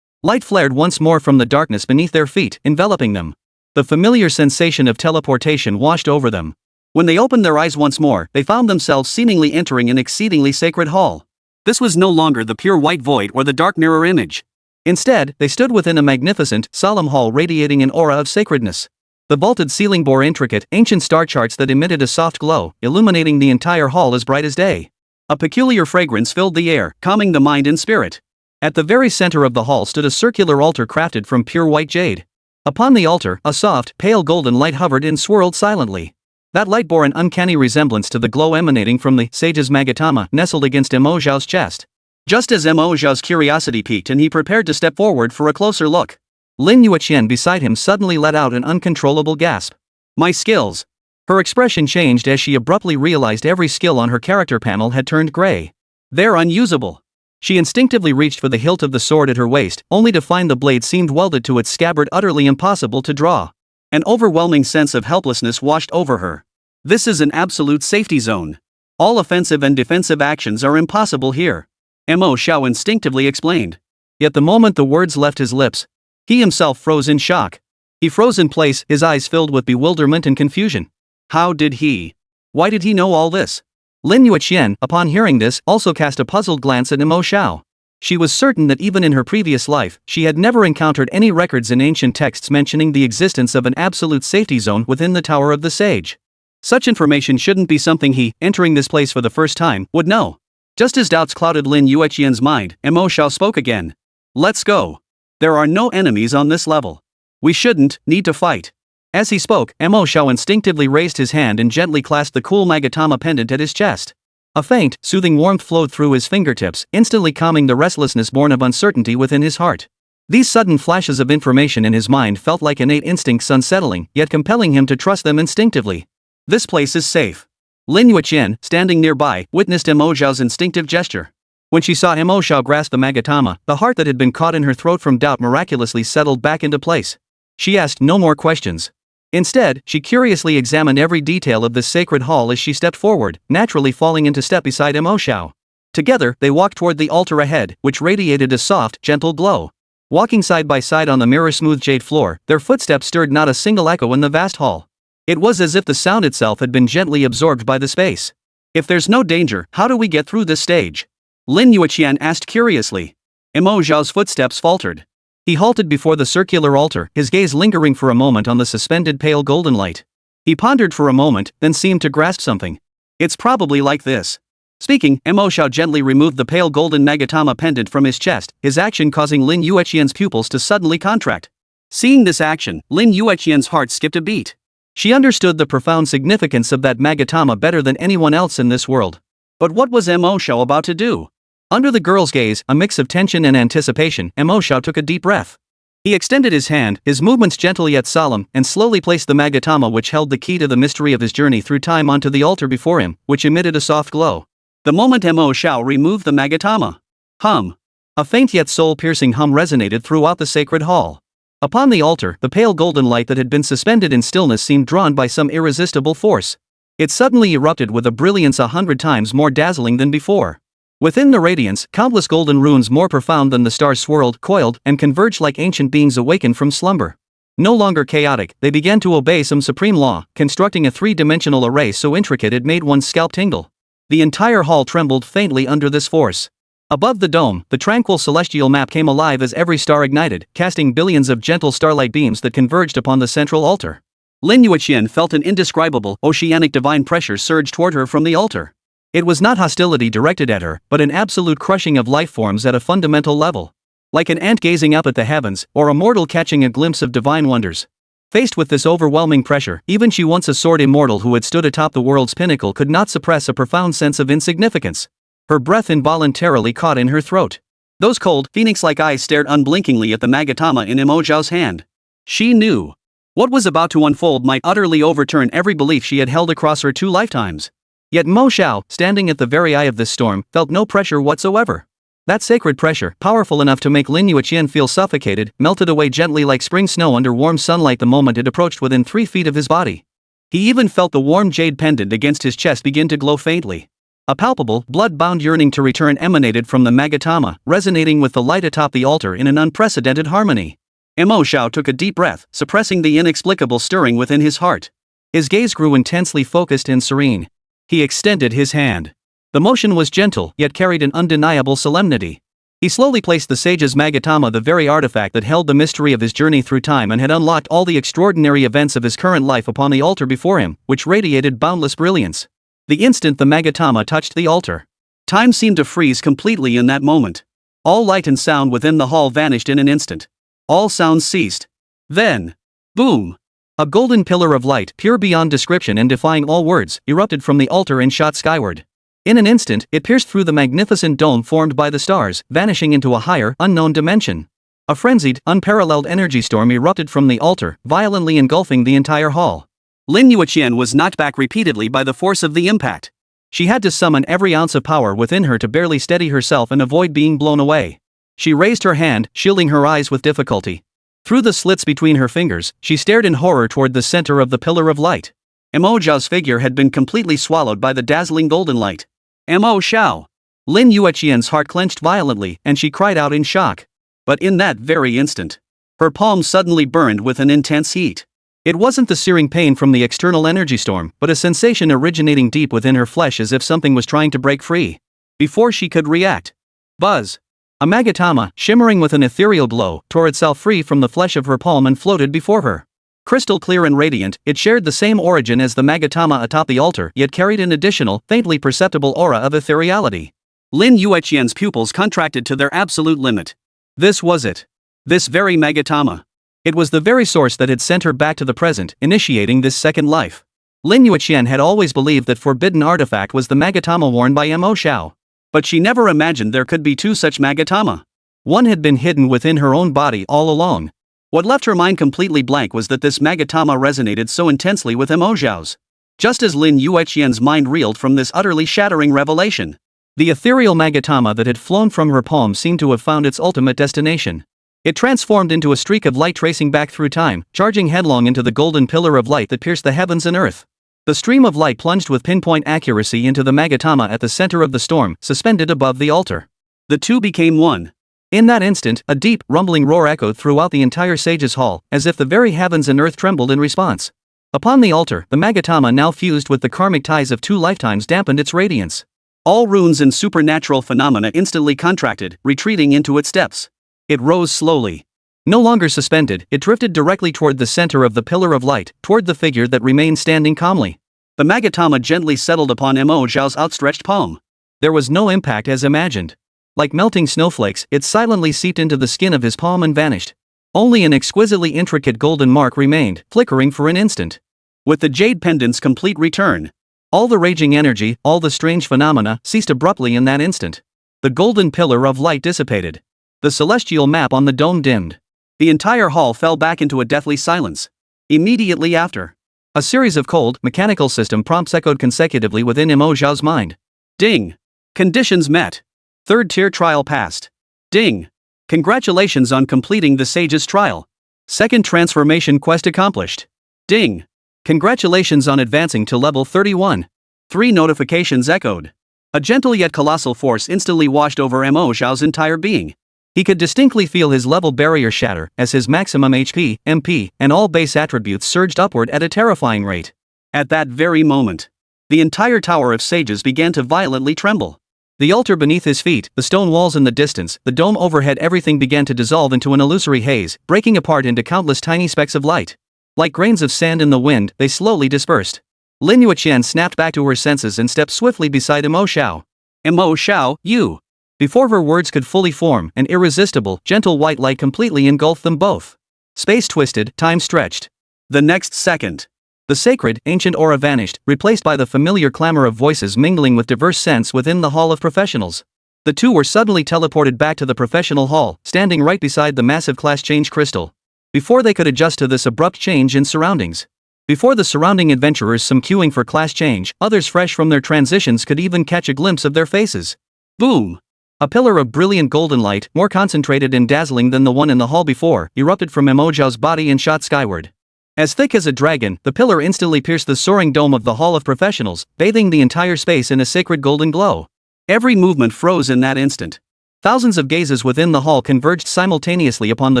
Light flared once more from the darkness beneath their feet, enveloping them. The familiar sensation of teleportation washed over them. When they opened their eyes once more, they found themselves seemingly entering an exceedingly sacred hall. This was no longer the pure white void or the dark mirror image. Instead, they stood within a magnificent, solemn hall radiating an aura of sacredness. The vaulted ceiling bore intricate, ancient star charts that emitted a soft glow, illuminating the entire hall as bright as day. A peculiar fragrance filled the air, calming the mind and spirit. At the very center of the hall stood a circular altar crafted from pure white jade. Upon the altar, a soft, pale golden light hovered and swirled silently. That light bore an uncanny resemblance to the glow emanating from the sage's magatama nestled against Mo Xiao's chest. Just as Mo Xiao's curiosity piqued and he prepared to step forward for a closer look, Lin Yueqian beside him suddenly let out an uncontrollable gasp. My skills. Her expression changed as she abruptly realized every skill on her character panel had turned gray. They're unusable. She instinctively reached for the hilt of the sword at her waist, only to find the blade seemed welded to its scabbard, utterly impossible to draw. An overwhelming sense of helplessness washed over her. This is an absolute safety zone. All offensive and defensive actions are impossible here. Mo Xiao instinctively explained. Yet the moment the words left his lips, he himself froze in shock. He froze in place, his eyes filled with bewilderment and confusion. How did he? Why did he know all this? Lin Yueqian, upon hearing this, also cast a puzzled glance at Mo Xiao. She was certain that even in her previous life, she had never encountered any records in ancient texts mentioning the existence of an absolute safety zone within the Tower of the Sage. Such information shouldn't be something he, entering this place for the first time, would know. Just as doubts clouded Lin Yueqian's mind, Mo Xiao spoke again. Let's go. There are no enemies on this level. We shouldn't need to fight. As he spoke, Mo Xiao instinctively raised his hand and gently clasped the cool magatama pendant at his chest. A faint, soothing warmth flowed through his fingertips, instantly calming the restlessness born of uncertainty within his heart. These sudden flashes of information in his mind felt like innate instincts unsettling, yet compelling him to trust them instinctively. This place is safe. Lin Yueqian, standing nearby, witnessed Mo Xiao's instinctive gesture. When she saw Mo Xiao grasp the magatama, the heart that had been caught in her throat from doubt miraculously settled back into place. She asked no more questions. Instead, she curiously examined every detail of this sacred hall as she stepped forward, naturally falling into step beside Mo Xiao. Together, they walked toward the altar ahead, which radiated a soft, gentle glow. Walking side by side on the mirror-smooth jade floor, their footsteps stirred not a single echo in the vast hall. It was as if the sound itself had been gently absorbed by the space. "If there's no danger, how do we get through this stage?" Lin Yueqian asked curiously. Mo Xiao's footsteps faltered. He halted before the circular altar, his gaze lingering for a moment on the suspended pale golden light. He pondered for a moment, then seemed to grasp something. "It's probably like this." Speaking, Mo Xiao gently removed the pale golden magatama pendant from his chest, his action causing Lin Yueqian's pupils to suddenly contract. Seeing this action, Lin Yueqian's heart skipped a beat. She understood the profound significance of that magatama better than anyone else in this world. But what was Mo Xiao about to do? Under the girl's gaze, a mix of tension and anticipation, Mo Xiao took a deep breath. He extended his hand, his movements gentle yet solemn, and slowly placed the magatama which held the key to the mystery of his journey through time onto the altar before him, which emitted a soft glow. The moment Mo Xiao removed the magatama, hum. A faint yet soul-piercing hum resonated throughout the sacred hall. Upon the altar, the pale golden light that had been suspended in stillness seemed drawn by some irresistible force. It suddenly erupted with a brilliance 100 times more dazzling than before. Within the radiance, countless golden runes more profound than the stars swirled, coiled, and converged like ancient beings awakened from slumber. No longer chaotic, they began to obey some supreme law, constructing a three-dimensional array so intricate it made one's scalp tingle. The entire hall trembled faintly under this force. Above the dome, the tranquil celestial map came alive as every star ignited, casting billions of gentle starlight beams that converged upon the central altar. Lin Yueqian felt an indescribable, oceanic divine pressure surge toward her from the altar. It was not hostility directed at her, but an absolute crushing of life forms at a fundamental level. Like an ant gazing up at the heavens, or a mortal catching a glimpse of divine wonders. Faced with this overwhelming pressure, even she, once a sword immortal who had stood atop the world's pinnacle, could not suppress a profound sense of insignificance. Her breath involuntarily caught in her throat. Those cold, phoenix-like eyes stared unblinkingly at the magatama in Mo Xiao's hand. She knew. What was about to unfold might utterly overturn every belief she had held across her 2 lifetimes. Yet Mo Xiao, standing at the very eye of this storm, felt no pressure whatsoever. That sacred pressure, powerful enough to make Lin Yueqian feel suffocated, melted away gently like spring snow under warm sunlight the moment it approached within 3 feet of his body. He even felt the warm jade pendant against his chest begin to glow faintly. A palpable, blood-bound yearning to return emanated from the magatama, resonating with the light atop the altar in an unprecedented harmony. Mo Xiao took a deep breath, suppressing the inexplicable stirring within his heart. His gaze grew intensely focused and serene. He extended his hand. The motion was gentle, yet carried an undeniable solemnity. He slowly placed the sage's magatama, the very artifact that held the mystery of his journey through time and had unlocked all the extraordinary events of his current life, upon the altar before him, which radiated boundless brilliance. The instant the magatama touched the altar, time seemed to freeze completely in that moment. All light and sound within the hall vanished in an instant. All sounds ceased. Then, boom! A golden pillar of light, pure beyond description and defying all words, erupted from the altar and shot skyward. In an instant, it pierced through the magnificent dome formed by the stars, vanishing into a higher, unknown dimension. A frenzied, unparalleled energy storm erupted from the altar, violently engulfing the entire hall. Lin Yueqian was knocked back repeatedly by the force of the impact. She had to summon every ounce of power within her to barely steady herself and avoid being blown away. She raised her hand, shielding her eyes with difficulty. Through the slits between her fingers, she stared in horror toward the center of the pillar of light. Mo Xiao's figure had been completely swallowed by the dazzling golden light. Mo Xiao! Lin Yueqian's heart clenched violently, and she cried out in shock. But in that very instant, her palms suddenly burned with an intense heat. It wasn't the searing pain from the external energy storm, but a sensation originating deep within her flesh, as if something was trying to break free. Before she could react, buzz! A magatama, shimmering with an ethereal glow, tore itself free from the flesh of her palm and floated before her. Crystal clear and radiant, it shared the same origin as the magatama atop the altar, yet carried an additional, faintly perceptible aura of ethereality. Lin Yueqian's pupils contracted to their absolute limit. This was it. This very magatama. It was the very source that had sent her back to the present, initiating this second life. Lin Yueqian had always believed that forbidden artifact was the magatama worn by Mo Xiao. But she never imagined there could be 2 such magatama. One had been hidden within her own body all along. What left her mind completely blank was that this magatama resonated so intensely with Mo Xiao's. Just as Lin Yueqian's mind reeled from this utterly shattering revelation, The ethereal magatama that had flown from her palm seemed to have found its ultimate destination. It transformed into a streak of light tracing back through time, charging headlong into the golden pillar of light that pierced the heavens and earth. The stream of light plunged with pinpoint accuracy into the magatama at the center of the storm, suspended above the altar. The two became one. In that instant, a deep, rumbling roar echoed throughout the entire sage's hall, as if the very heavens and earth trembled in response. Upon the altar, the magatama, now fused with the karmic ties of 2 lifetimes, dampened its radiance. All runes and supernatural phenomena instantly contracted, retreating into its depths. It rose slowly. No longer suspended, it drifted directly toward the center of the pillar of light, toward the figure that remained standing calmly. The magatama gently settled upon Mo Xiao's outstretched palm. There was no impact as imagined. Like melting snowflakes, it silently seeped into the skin of his palm and vanished. Only an exquisitely intricate golden mark remained, flickering for an instant. With the jade pendant's complete return, all the raging energy, all the strange phenomena, ceased abruptly in that instant. The golden pillar of light dissipated. The celestial map on the dome dimmed. The entire hall fell back into a deathly silence. Immediately after, a series of cold, mechanical system prompts echoed consecutively within Mo Xiao's mind. Ding! Conditions met. 3rd tier trial passed. Ding! Congratulations on completing the sage's trial. 2nd transformation quest accomplished. Ding! Congratulations on advancing to level 31. 3 notifications echoed. A gentle yet colossal force instantly washed over Mo Xiao's entire being. He could distinctly feel his level barrier shatter as his maximum HP, MP, and all base attributes surged upward at a terrifying rate. At that very moment, the entire Tower of Sages began to violently tremble. The altar beneath his feet, the stone walls in the distance, the dome overhead, everything began to dissolve into an illusory haze, breaking apart into countless tiny specks of light. Like grains of sand in the wind, they slowly dispersed. Lin Yueqian snapped back to her senses and stepped swiftly beside Mo Xiao. Mo Xiao, you! Before her words could fully form, an irresistible, gentle white light completely engulfed them both. Space twisted, time stretched. The next second, the sacred, ancient aura vanished, replaced by the familiar clamor of voices mingling with diverse scents within the Hall of Professionals. The two were suddenly teleported back to the professional hall, standing right beside the massive class change crystal. Before they could adjust to this abrupt change in surroundings. Before the surrounding adventurers, some queuing for class change, others fresh from their transitions, could even catch a glimpse of their faces. Boom! A pillar of brilliant golden light, more concentrated and dazzling than the one in the hall before, erupted from Mo Xiao's body and shot skyward. As thick as a dragon, the pillar instantly pierced the soaring dome of the Hall of Professionals, bathing the entire space in a sacred golden glow. Every movement froze in that instant. Thousands of gazes within the hall converged simultaneously upon the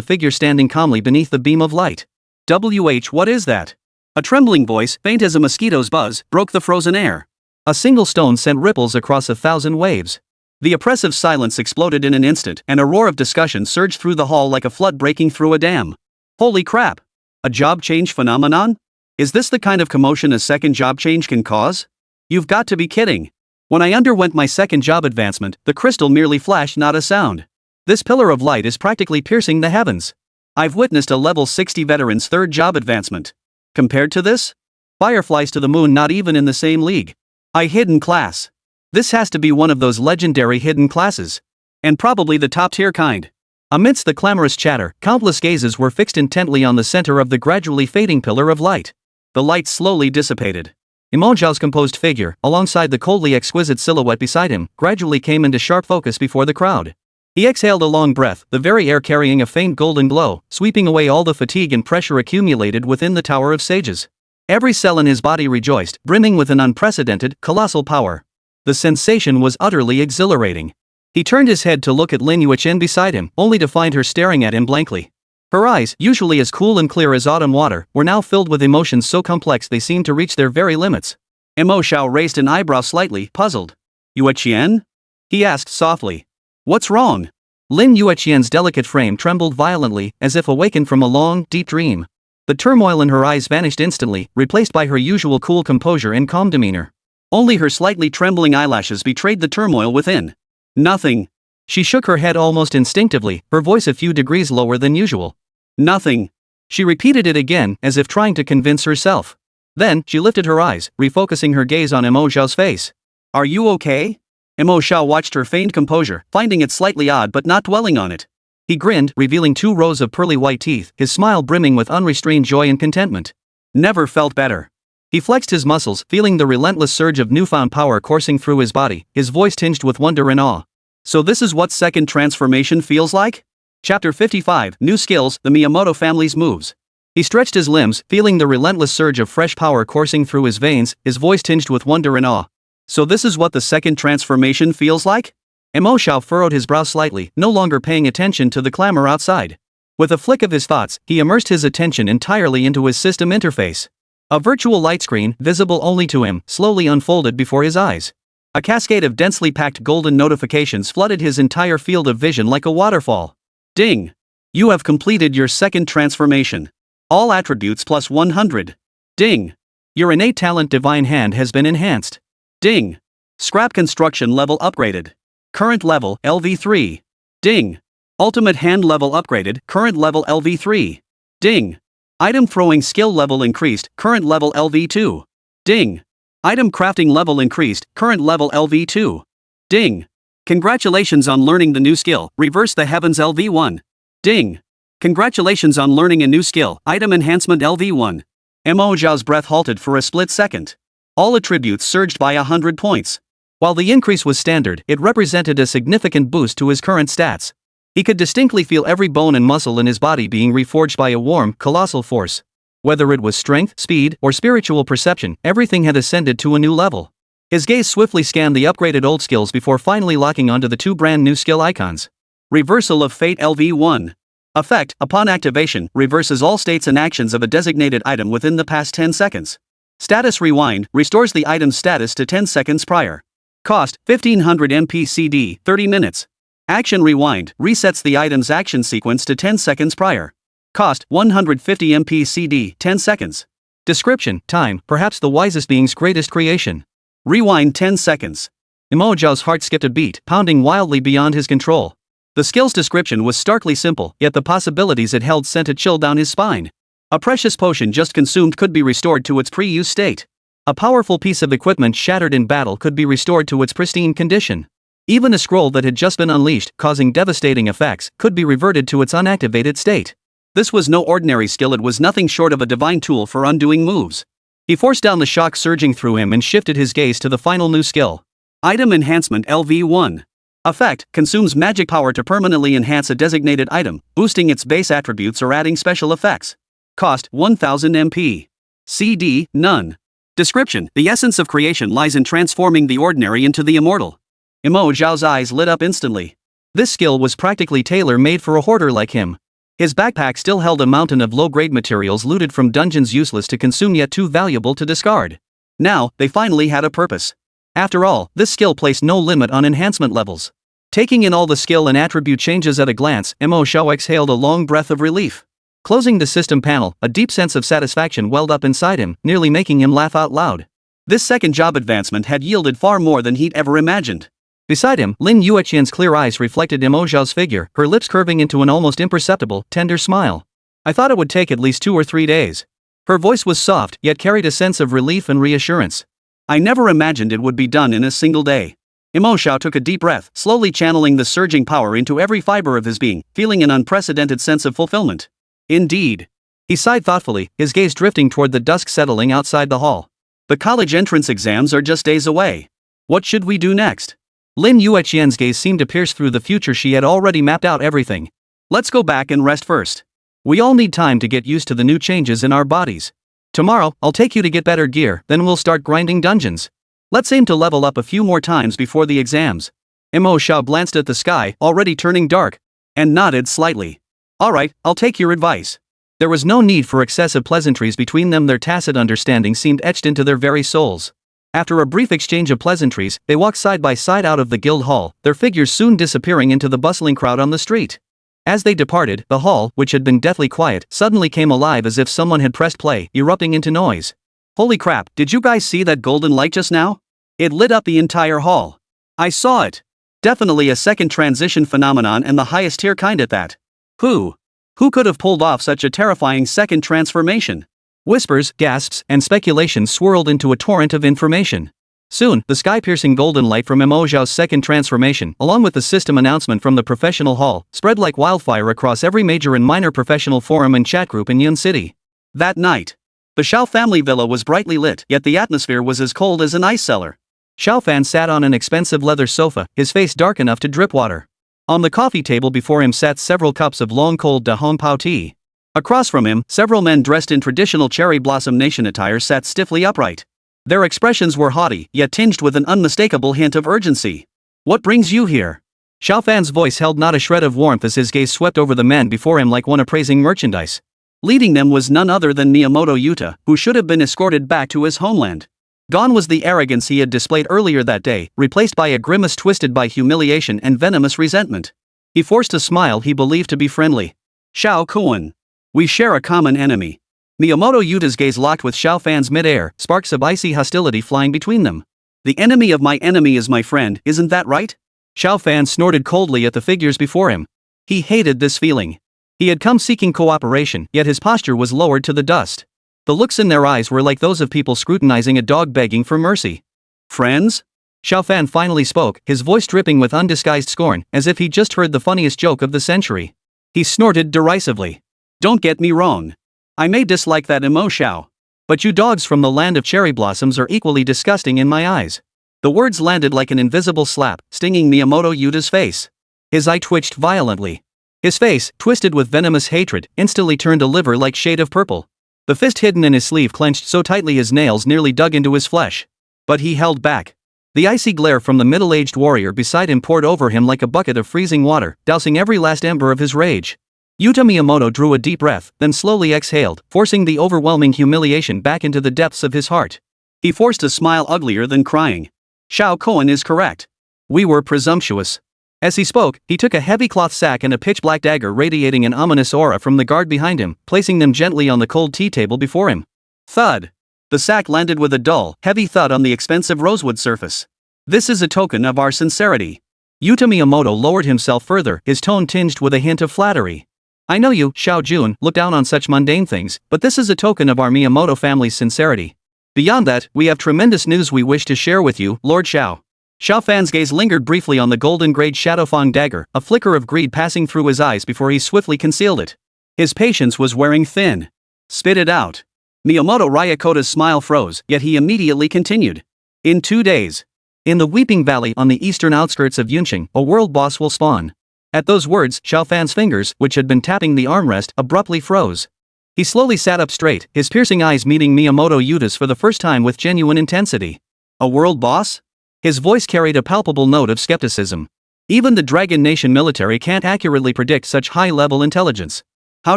figure standing calmly beneath the beam of light. What is that? A trembling voice, faint as a mosquito's buzz, broke the frozen air. A single stone sent ripples across 1,000 waves. The oppressive silence exploded in an instant, and a roar of discussion surged through the hall like a flood breaking through a dam. Holy crap! A job change phenomenon? Is this the kind of commotion a second job change can cause? You've got to be kidding. When I underwent my second job advancement, the crystal merely flashed, not a sound. This pillar of light is practically piercing the heavens. I've witnessed a level 60 veteran's 3rd job advancement. Compared to this? Fireflies to the moon, not even in the same league. Hidden class. This has to be one of those legendary hidden classes. And probably the top tier kind. Amidst the clamorous chatter, countless gazes were fixed intently on the center of the gradually fading pillar of light. The light slowly dissipated. Mo Xiao's composed figure, alongside the coldly exquisite silhouette beside him, gradually came into sharp focus before the crowd. He exhaled a long breath, the very air carrying a faint golden glow, sweeping away all the fatigue and pressure accumulated within the Tower of Sages. Every cell in his body rejoiced, brimming with an unprecedented, colossal power. The sensation was utterly exhilarating. He turned his head to look at Lin Yueqian beside him, only to find her staring at him blankly. Her eyes, usually as cool and clear as autumn water, were now filled with emotions so complex they seemed to reach their very limits. Mo Xiao raised an eyebrow slightly, puzzled. Yueqian? He asked softly. What's wrong? Lin Yueqian's delicate frame trembled violently, as if awakened from a long, deep dream. The turmoil in her eyes vanished instantly, replaced by her usual cool composure and calm demeanor. Only her slightly trembling eyelashes betrayed the turmoil within. Nothing. She shook her head almost instinctively, her voice a few degrees lower than usual. Nothing. She repeated it again, as if trying to convince herself. Then, she lifted her eyes, refocusing her gaze on Mo Xiao's face. Are you okay? Mo Xiao watched her feigned composure, finding it slightly odd but not dwelling on it. He grinned, revealing 2 rows of pearly white teeth, his smile brimming with unrestrained joy and contentment. Never felt better. He flexed his muscles, feeling the relentless surge of newfound power coursing through his body, his voice tinged with wonder and awe. So this is what second transformation feels like? Chapter 55, New Skills, the Miyamoto Family's Moves. He stretched his limbs, feeling the relentless surge of fresh power coursing through his veins, his voice tinged with wonder and awe. So this is what the second transformation feels like? Mo Xiao furrowed his brow slightly, no longer paying attention to the clamor outside. With a flick of his thoughts, he immersed his attention entirely into his system interface. A virtual light screen, visible only to him, slowly unfolded before his eyes. A cascade of densely packed golden notifications flooded his entire field of vision like a waterfall. Ding! You have completed your second transformation. All attributes plus 100. Ding! Your innate talent Divine Hand has been enhanced. Ding! Scrap construction level upgraded. Current level LV3. Ding! Ultimate hand level upgraded, current level LV3. Ding! Item throwing skill level increased, current level LV2. Ding! Item crafting level increased, current level LV2. Ding! Congratulations on learning the new skill, Reverse the Heavens LV1. Ding! Congratulations on learning a new skill, Item Enhancement LV1. Mo Xiao's breath halted for a split second. All attributes surged by 100 points. While the increase was standard, it represented a significant boost to his current stats. He could distinctly feel every bone and muscle in his body being reforged by a warm, colossal force. Whether it was strength, speed, or spiritual perception, everything had ascended to a new level. His gaze swiftly scanned the upgraded old skills before finally locking onto the two brand new skill icons. Reversal of Fate LV1. Effect, upon activation, reverses all states and actions of a designated item within the past 10 seconds. Status Rewind, restores the item's status to 10 seconds prior. Cost, 1500 MP CD, 30 minutes. Action Rewind, resets the item's action sequence to 10 seconds prior. Cost, 150 MP CD, 10 seconds. Description, time, perhaps the wisest being's greatest creation. Rewind 10 seconds. Mo Xiao's heart skipped a beat, pounding wildly beyond his control. The skill's description was starkly simple, yet the possibilities it held sent a chill down his spine. A precious potion just consumed could be restored to its pre-use state. A powerful piece of equipment shattered in battle could be restored to its pristine condition. Even a scroll that had just been unleashed, causing devastating effects, could be reverted to its unactivated state. This was no ordinary skill, it was nothing short of a divine tool for undoing moves. He forced down the shock surging through him and shifted his gaze to the final new skill. Item Enhancement LV1. Effect, consumes magic power to permanently enhance a designated item, boosting its base attributes or adding special effects. Cost, 1000 MP. CD, none. Description, the essence of creation lies in transforming the ordinary into the immortal. Mo Xiao's eyes lit up instantly. This skill was practically tailor-made for a hoarder like him. His backpack still held a mountain of low-grade materials looted from dungeons useless to consume yet too valuable to discard. Now, they finally had a purpose. After all, this skill placed no limit on enhancement levels. Taking in all the skill and attribute changes at a glance, Mo Xiao exhaled a long breath of relief. Closing the system panel, a deep sense of satisfaction welled up inside him, nearly making him laugh out loud. This second job advancement had yielded far more than he'd ever imagined. Beside him, Lin Yueqian's clear eyes reflected Mo Xiao's figure, her lips curving into an almost imperceptible, tender smile. I thought it would take at least 2 or 3 days. Her voice was soft, yet carried a sense of relief and reassurance. I never imagined it would be done in a single day. Mo Xiao took a deep breath, slowly channeling the surging power into every fiber of his being, feeling an unprecedented sense of fulfillment. Indeed. He sighed thoughtfully, his gaze drifting toward the dusk settling outside the hall. The college entrance exams are just days away. What should we do next? Lin Yueqian's gaze seemed to pierce through the future. She had already mapped out everything. Let's go back and rest first. We all need time to get used to the new changes in our bodies. Tomorrow, I'll take you to get better gear, then we'll start grinding dungeons. Let's aim to level up a few more times before the exams. Mo Xiao glanced at the sky, already turning dark, and nodded slightly. Alright, I'll take your advice. There was no need for excessive pleasantries between them. Their tacit understanding seemed etched into their very souls. After a brief exchange of pleasantries, they walked side by side out of the guild hall, their figures soon disappearing into the bustling crowd on the street. As they departed, the hall, which had been deathly quiet, suddenly came alive as if someone had pressed play, erupting into noise. Holy crap, did you guys see that golden light just now? It lit up the entire hall. I saw it. Definitely a second transition phenomenon, and the highest tier kind at that. Who could have pulled off such a terrifying second transformation? Whispers, gasps, and speculations swirled into a torrent of information. Soon, the sky-piercing golden light from Mo Xiao's second transformation, along with the system announcement from the professional hall, spread like wildfire across every major and minor professional forum and chat group in Yun City. That night, The Xiao family villa was brightly lit, yet the atmosphere was as cold as an ice cellar. Xiao Fan sat on an expensive leather sofa, his face dark enough to drip water. On the coffee table before him sat several cups of long cold da hong pao tea. Across from him, several men dressed in traditional cherry blossom nation attire sat stiffly upright. Their expressions were haughty, yet tinged with an unmistakable hint of urgency. "What brings you here?" Xiao Fan's voice held not a shred of warmth as his gaze swept over the men before him like one appraising merchandise. Leading them was none other than Miyamoto Yuta, who should have been escorted back to his homeland. Gone was the arrogance he had displayed earlier that day, replaced by a grimace twisted by humiliation and venomous resentment. He forced a smile he believed to be friendly. "Xiao Kuan. We share a common enemy." Miyamoto Yuta's gaze locked with Xiao Fan's mid-air, sparks of icy hostility flying between them. "The enemy of my enemy is my friend, isn't that right?" Xiao Fan snorted coldly at the figures before him. He hated this feeling. He had come seeking cooperation, yet his posture was lowered to the dust. The looks in their eyes were like those of people scrutinizing a dog begging for mercy. "Friends?" Xiao Fan finally spoke, his voice dripping with undisguised scorn, as if he'd just heard the funniest joke of the century. He snorted derisively. "Don't get me wrong. I may dislike that Mo Xiao. But you dogs from the land of cherry blossoms are equally disgusting in my eyes." The words landed like an invisible slap, stinging Miyamoto Yuta's face. His eye twitched violently. His face, twisted with venomous hatred, instantly turned a liver-like shade of purple. The fist hidden in his sleeve clenched so tightly his nails nearly dug into his flesh. But he held back. The icy glare from the middle-aged warrior beside him poured over him like a bucket of freezing water, dousing every last ember of his rage. Yuta Miyamoto drew a deep breath, then slowly exhaled, forcing the overwhelming humiliation back into the depths of his heart. He forced a smile uglier than crying. "Xiao Koan is correct. We were presumptuous." As he spoke, he took a heavy cloth sack and a pitch-black dagger radiating an ominous aura from the guard behind him, placing them gently on the cold tea table before him. Thud! The sack landed with a dull, heavy thud on the expensive rosewood surface. "This is a token of our sincerity." Yuta Miyamoto lowered himself further, his tone tinged with a hint of flattery. "I know you, Xiao Jun, look down on such mundane things, but this is a token of our Miyamoto family's sincerity. Beyond that, we have tremendous news we wish to share with you, Lord Xiao." Xiao Fan's gaze lingered briefly on the golden-grade Shadowfang dagger, a flicker of greed passing through his eyes before he swiftly concealed it. His patience was wearing thin. "Spit it out." Miyamoto Ryakota's smile froze, yet he immediately continued. "In 2 days. In the Weeping Valley on the eastern outskirts of Yunqing, a world boss will spawn." At those words, Xiao Fan's fingers, which had been tapping the armrest, abruptly froze. He slowly sat up straight, his piercing eyes meeting Miyamoto Yuta's for the first time with genuine intensity. "A world boss?" His voice carried a palpable note of skepticism. "Even the Dragon Nation military can't accurately predict such high-level intelligence." "How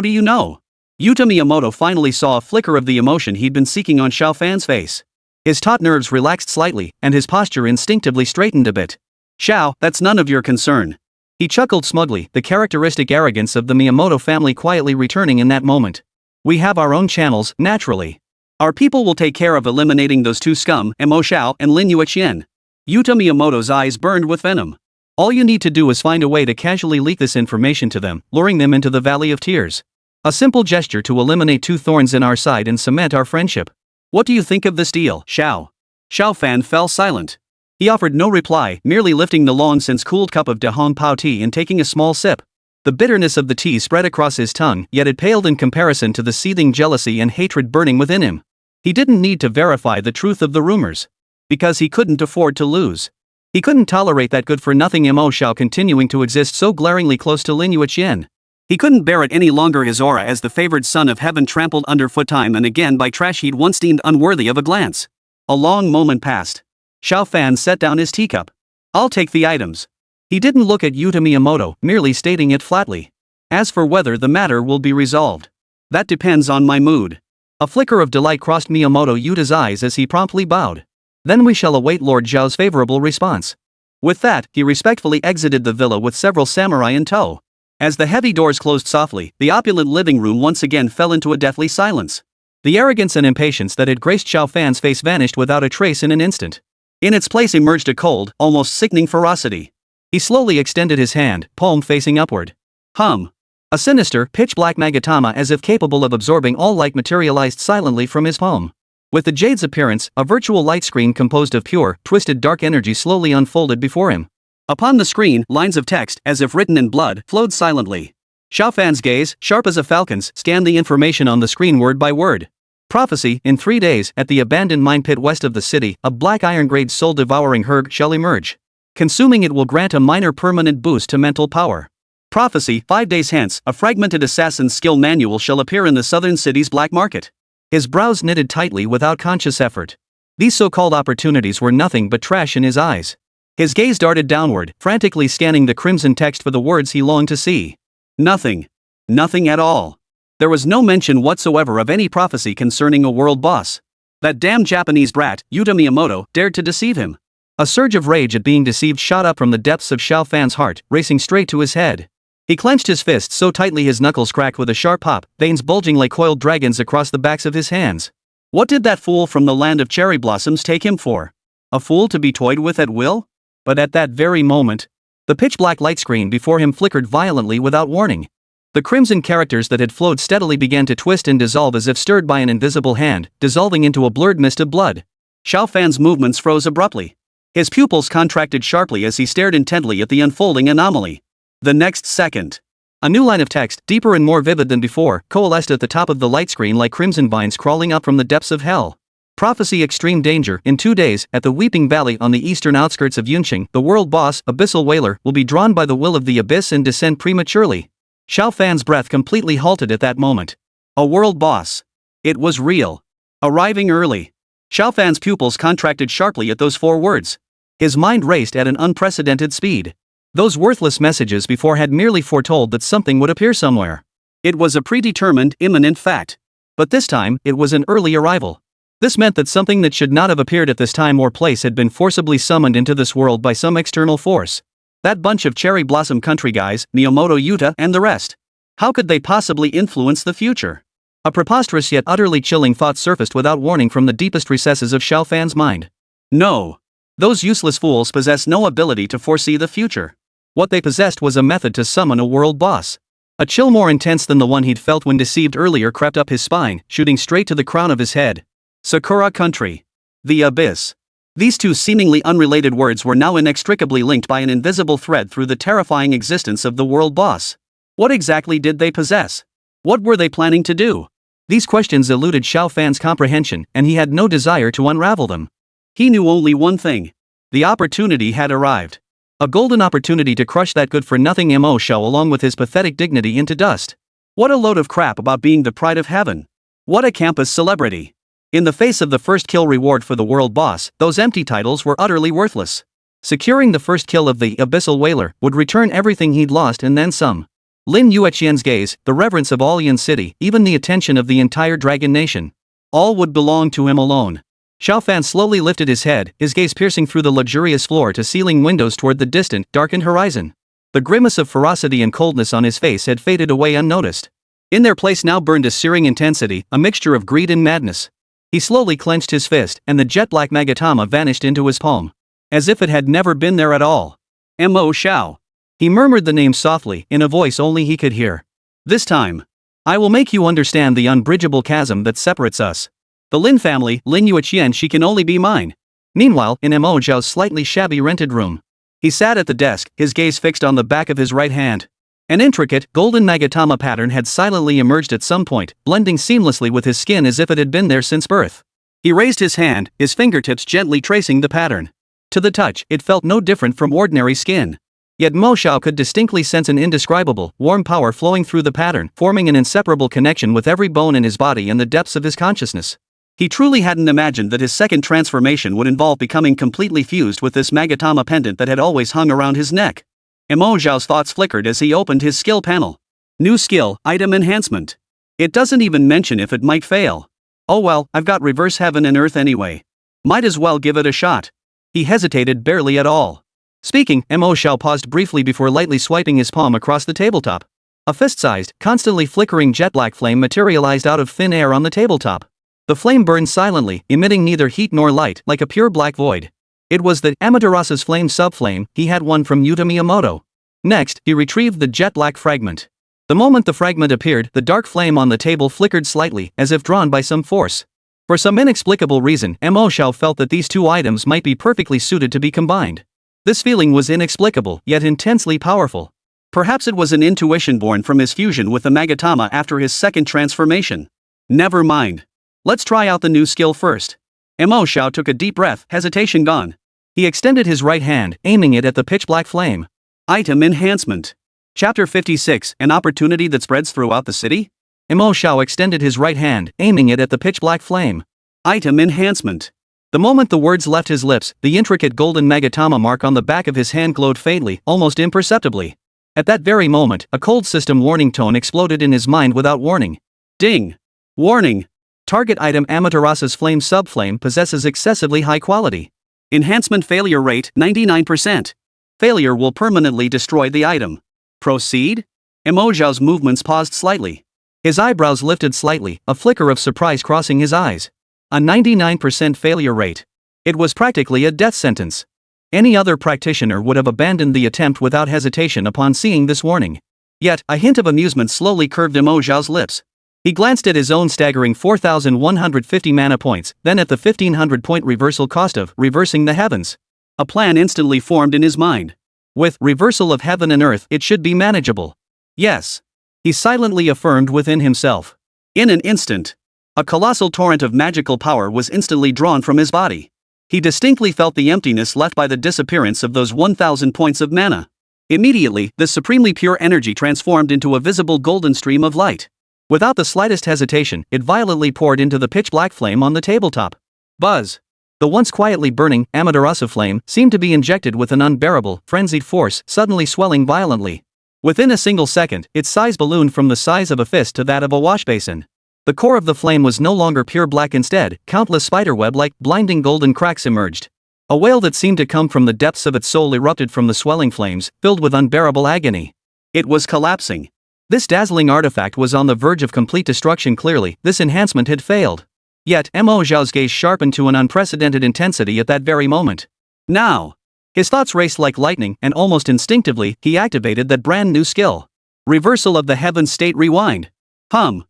do you know?" Yuta Miyamoto finally saw a flicker of the emotion he'd been seeking on Xiao Fan's face. His taut nerves relaxed slightly, and his posture instinctively straightened a bit. "Xiao, that's none of your concern." He chuckled smugly, the characteristic arrogance of the Miyamoto family quietly returning in that moment. "We have our own channels, naturally. Our people will take care of eliminating those two scum, Mo Xiao and Lin Yueqian." Yuta Miyamoto's eyes burned with venom. "All you need to do is find a way to casually leak this information to them, luring them into the Valley of Tears. A simple gesture to eliminate two thorns in our side and cement our friendship. What do you think of this deal, Xiao?" Xiao Fan fell silent. He offered no reply, merely lifting the long-since cooled cup of da hong pao tea and taking a small sip. The bitterness of the tea spread across his tongue, yet it paled in comparison to the seething jealousy and hatred burning within him. He didn't need to verify the truth of the rumors. Because he couldn't afford to lose. He couldn't tolerate that good-for-nothing Mo Xiao continuing to exist so glaringly close to Lin Yueqian. He couldn't bear it any longer, his aura as the favored son of heaven trampled underfoot time and again by trash he'd once deemed unworthy of a glance. A long moment passed. Xiao Fan set down his teacup. "I'll take the items." He didn't look at Yuta Miyamoto, merely stating it flatly. "As for whether the matter will be resolved, that depends on my mood." A flicker of delight crossed Miyamoto Yuta's eyes as he promptly bowed. "Then we shall await Lord Zhao's favorable response." With that, he respectfully exited the villa with several samurai in tow. As the heavy doors closed softly, the opulent living room once again fell into a deathly silence. The arrogance and impatience that had graced Xiao Fan's face vanished without a trace in an instant. In its place emerged a cold, almost sickening ferocity. He slowly extended his hand, palm facing upward. Hum. A sinister, pitch-black magatama as if capable of absorbing all light materialized silently from his palm. With the jade's appearance, a virtual light screen composed of pure, twisted dark energy slowly unfolded before him. Upon the screen, lines of text, as if written in blood, flowed silently. Xiao Fan's gaze, sharp as a falcon's, scanned the information on the screen word by word. Prophecy, in 3 days, at the abandoned mine pit west of the city, a black iron-grade soul-devouring herg shall emerge. Consuming it will grant a minor permanent boost to mental power. Prophecy, 5 days hence, a fragmented assassin's skill manual shall appear in the southern city's black market. His brows knitted tightly without conscious effort. These so-called opportunities were nothing but trash in his eyes. His gaze darted downward, frantically scanning the crimson text for the words he longed to see. Nothing. Nothing at all. There was no mention whatsoever of any prophecy concerning a world boss. That damn Japanese brat, Yuta Miyamoto, dared to deceive him. A surge of rage at being deceived shot up from the depths of Xiao Fan's heart, racing straight to his head. He clenched his fist so tightly his knuckles cracked with a sharp pop, veins bulging like coiled dragons across the backs of his hands. What did that fool from the land of cherry blossoms take him for? A fool to be toyed with at will? But at that very moment, the pitch-black light screen before him flickered violently without warning. The crimson characters that had flowed steadily began to twist and dissolve as if stirred by an invisible hand, dissolving into a blurred mist of blood. Xiao Fan's movements froze abruptly. His pupils contracted sharply as he stared intently at the unfolding anomaly. The next second, a new line of text, deeper and more vivid than before, coalesced at the top of the light screen like crimson vines crawling up from the depths of hell. Prophecy, extreme danger. In 2 days, at the Weeping Valley on the eastern outskirts of Yunqing, the world boss, Abyssal Whaler, will be drawn by the will of the abyss and descend prematurely. Xiao Fan's breath completely halted at that moment. A world boss. It was real. Arriving early. Xiao Fan's pupils contracted sharply at those 4 words. His mind raced at an unprecedented speed. Those worthless messages before had merely foretold that something would appear somewhere. It was a predetermined, imminent fact. But this time, it was an early arrival. This meant that something that should not have appeared at this time or place had been forcibly summoned into this world by some external force. That bunch of cherry blossom country guys, Miyamoto, Yuta, and the rest. How could they possibly influence the future? A preposterous yet utterly chilling thought surfaced without warning from the deepest recesses of Xiao Fan's mind. No. Those useless fools possess no ability to foresee the future. What they possessed was a method to summon a world boss. A chill more intense than the one he'd felt when deceived earlier crept up his spine, shooting straight to the crown of his head. Sakura Country. The Abyss. These two seemingly unrelated words were now inextricably linked by an invisible thread through the terrifying existence of the world boss. What exactly did they possess? What were they planning to do? These questions eluded Xiao Fan's comprehension, and he had no desire to unravel them. He knew only one thing. The opportunity had arrived. A golden opportunity to crush that good-for-nothing Mo Xiao along with his pathetic dignity into dust. What a load of crap about being the pride of heaven. What a campus celebrity. In the face of the first kill reward for the world boss, those empty titles were utterly worthless. Securing the first kill of the Abyssal Whaler would return everything he'd lost and then some. Lin Yueqian's gaze, the reverence of all Yan City, even the attention of the entire Dragon Nation. All would belong to him alone. Xiao Fan slowly lifted his head, his gaze piercing through the luxurious floor-to-ceiling windows toward the distant, darkened horizon. The grimace of ferocity and coldness on his face had faded away unnoticed. In their place now burned a searing intensity, a mixture of greed and madness. He slowly clenched his fist, and the jet-black magatama vanished into his palm. As if it had never been there at all. Mo Xiao. He murmured the name softly, in a voice only he could hear. This time. I will make you understand the unbridgeable chasm that separates us. The Lin family, Lin Yueqian, she can only be mine. Meanwhile, in Mo Xiao's slightly shabby rented room. He sat at the desk, his gaze fixed on the back of his right hand. An intricate, golden magatama pattern had silently emerged at some point, blending seamlessly with his skin as if it had been there since birth. He raised his hand, his fingertips gently tracing the pattern. To the touch, it felt no different from ordinary skin. Yet Mo Xiao could distinctly sense an indescribable, warm power flowing through the pattern, forming an inseparable connection with every bone in his body and the depths of his consciousness. He truly hadn't imagined that his second transformation would involve becoming completely fused with this magatama pendant that had always hung around his neck. Mo Xiao's thoughts flickered as he opened his skill panel. New skill, item enhancement. It doesn't even mention if it might fail. Oh well, I've got reverse heaven and earth anyway. Might as well give it a shot. He hesitated barely at all. Speaking, Mo Xiao paused briefly before lightly swiping his palm across the tabletop. A fist-sized, constantly flickering jet-black flame materialized out of thin air on the tabletop. The flame burned silently, emitting neither heat nor light, like a pure black void. It was the Amaterasu's flame subflame he had won from Yuta Miyamoto. Next, he retrieved the jet-black fragment. The moment the fragment appeared, the dark flame on the table flickered slightly, as if drawn by some force. For some inexplicable reason, Mo Xiao felt that these two items might be perfectly suited to be combined. This feeling was inexplicable, yet intensely powerful. Perhaps it was an intuition born from his fusion with the magatama after his second transformation. Never mind. Let's try out the new skill first. Mo Xiao took a deep breath, hesitation gone. He extended his right hand, aiming it at the pitch-black flame. Item enhancement. Chapter 56, an opportunity that spreads throughout the city? Mo Xiao extended his right hand, aiming it at the pitch-black flame. Item enhancement. The moment the words left his lips, the intricate golden magatama mark on the back of his hand glowed faintly, almost imperceptibly. At that very moment, a cold system warning tone exploded in his mind without warning. Ding! Warning! Target item Amaterasu's flame subflame possesses excessively high quality. Enhancement failure rate 99%. Failure will permanently destroy the item. Proceed? Mo Xiao's movements paused slightly. His eyebrows lifted slightly, a flicker of surprise crossing his eyes. A 99% failure rate. It was practically a death sentence. Any other practitioner would have abandoned the attempt without hesitation upon seeing this warning. Yet, a hint of amusement slowly curved Mo Xiao's lips. He glanced at his own staggering 4,150 mana points, then at the 1,500-point reversal cost of reversing the heavens. A plan instantly formed in his mind. With reversal of heaven and earth, it should be manageable. Yes. He silently affirmed within himself. In an instant, a colossal torrent of magical power was instantly drawn from his body. He distinctly felt the emptiness left by the disappearance of those 1,000 points of mana. Immediately, this supremely pure energy transformed into a visible golden stream of light. Without the slightest hesitation, it violently poured into the pitch-black flame on the tabletop. Buzz! The once quietly burning Amaterasu flame seemed to be injected with an unbearable, frenzied force, suddenly swelling violently. Within a single second, its size ballooned from the size of a fist to that of a washbasin. The core of the flame was no longer pure black, instead, countless spiderweb-like, blinding golden cracks emerged. A wail that seemed to come from the depths of its soul erupted from the swelling flames, filled with unbearable agony. It was collapsing. This dazzling artifact was on the verge of complete destruction. Clearly, this enhancement had failed. Yet, Mo Xiao's gaze sharpened to an unprecedented intensity at that very moment. Now! His thoughts raced like lightning, and almost instinctively, he activated that brand new skill. Reversal of the heavens state rewind. The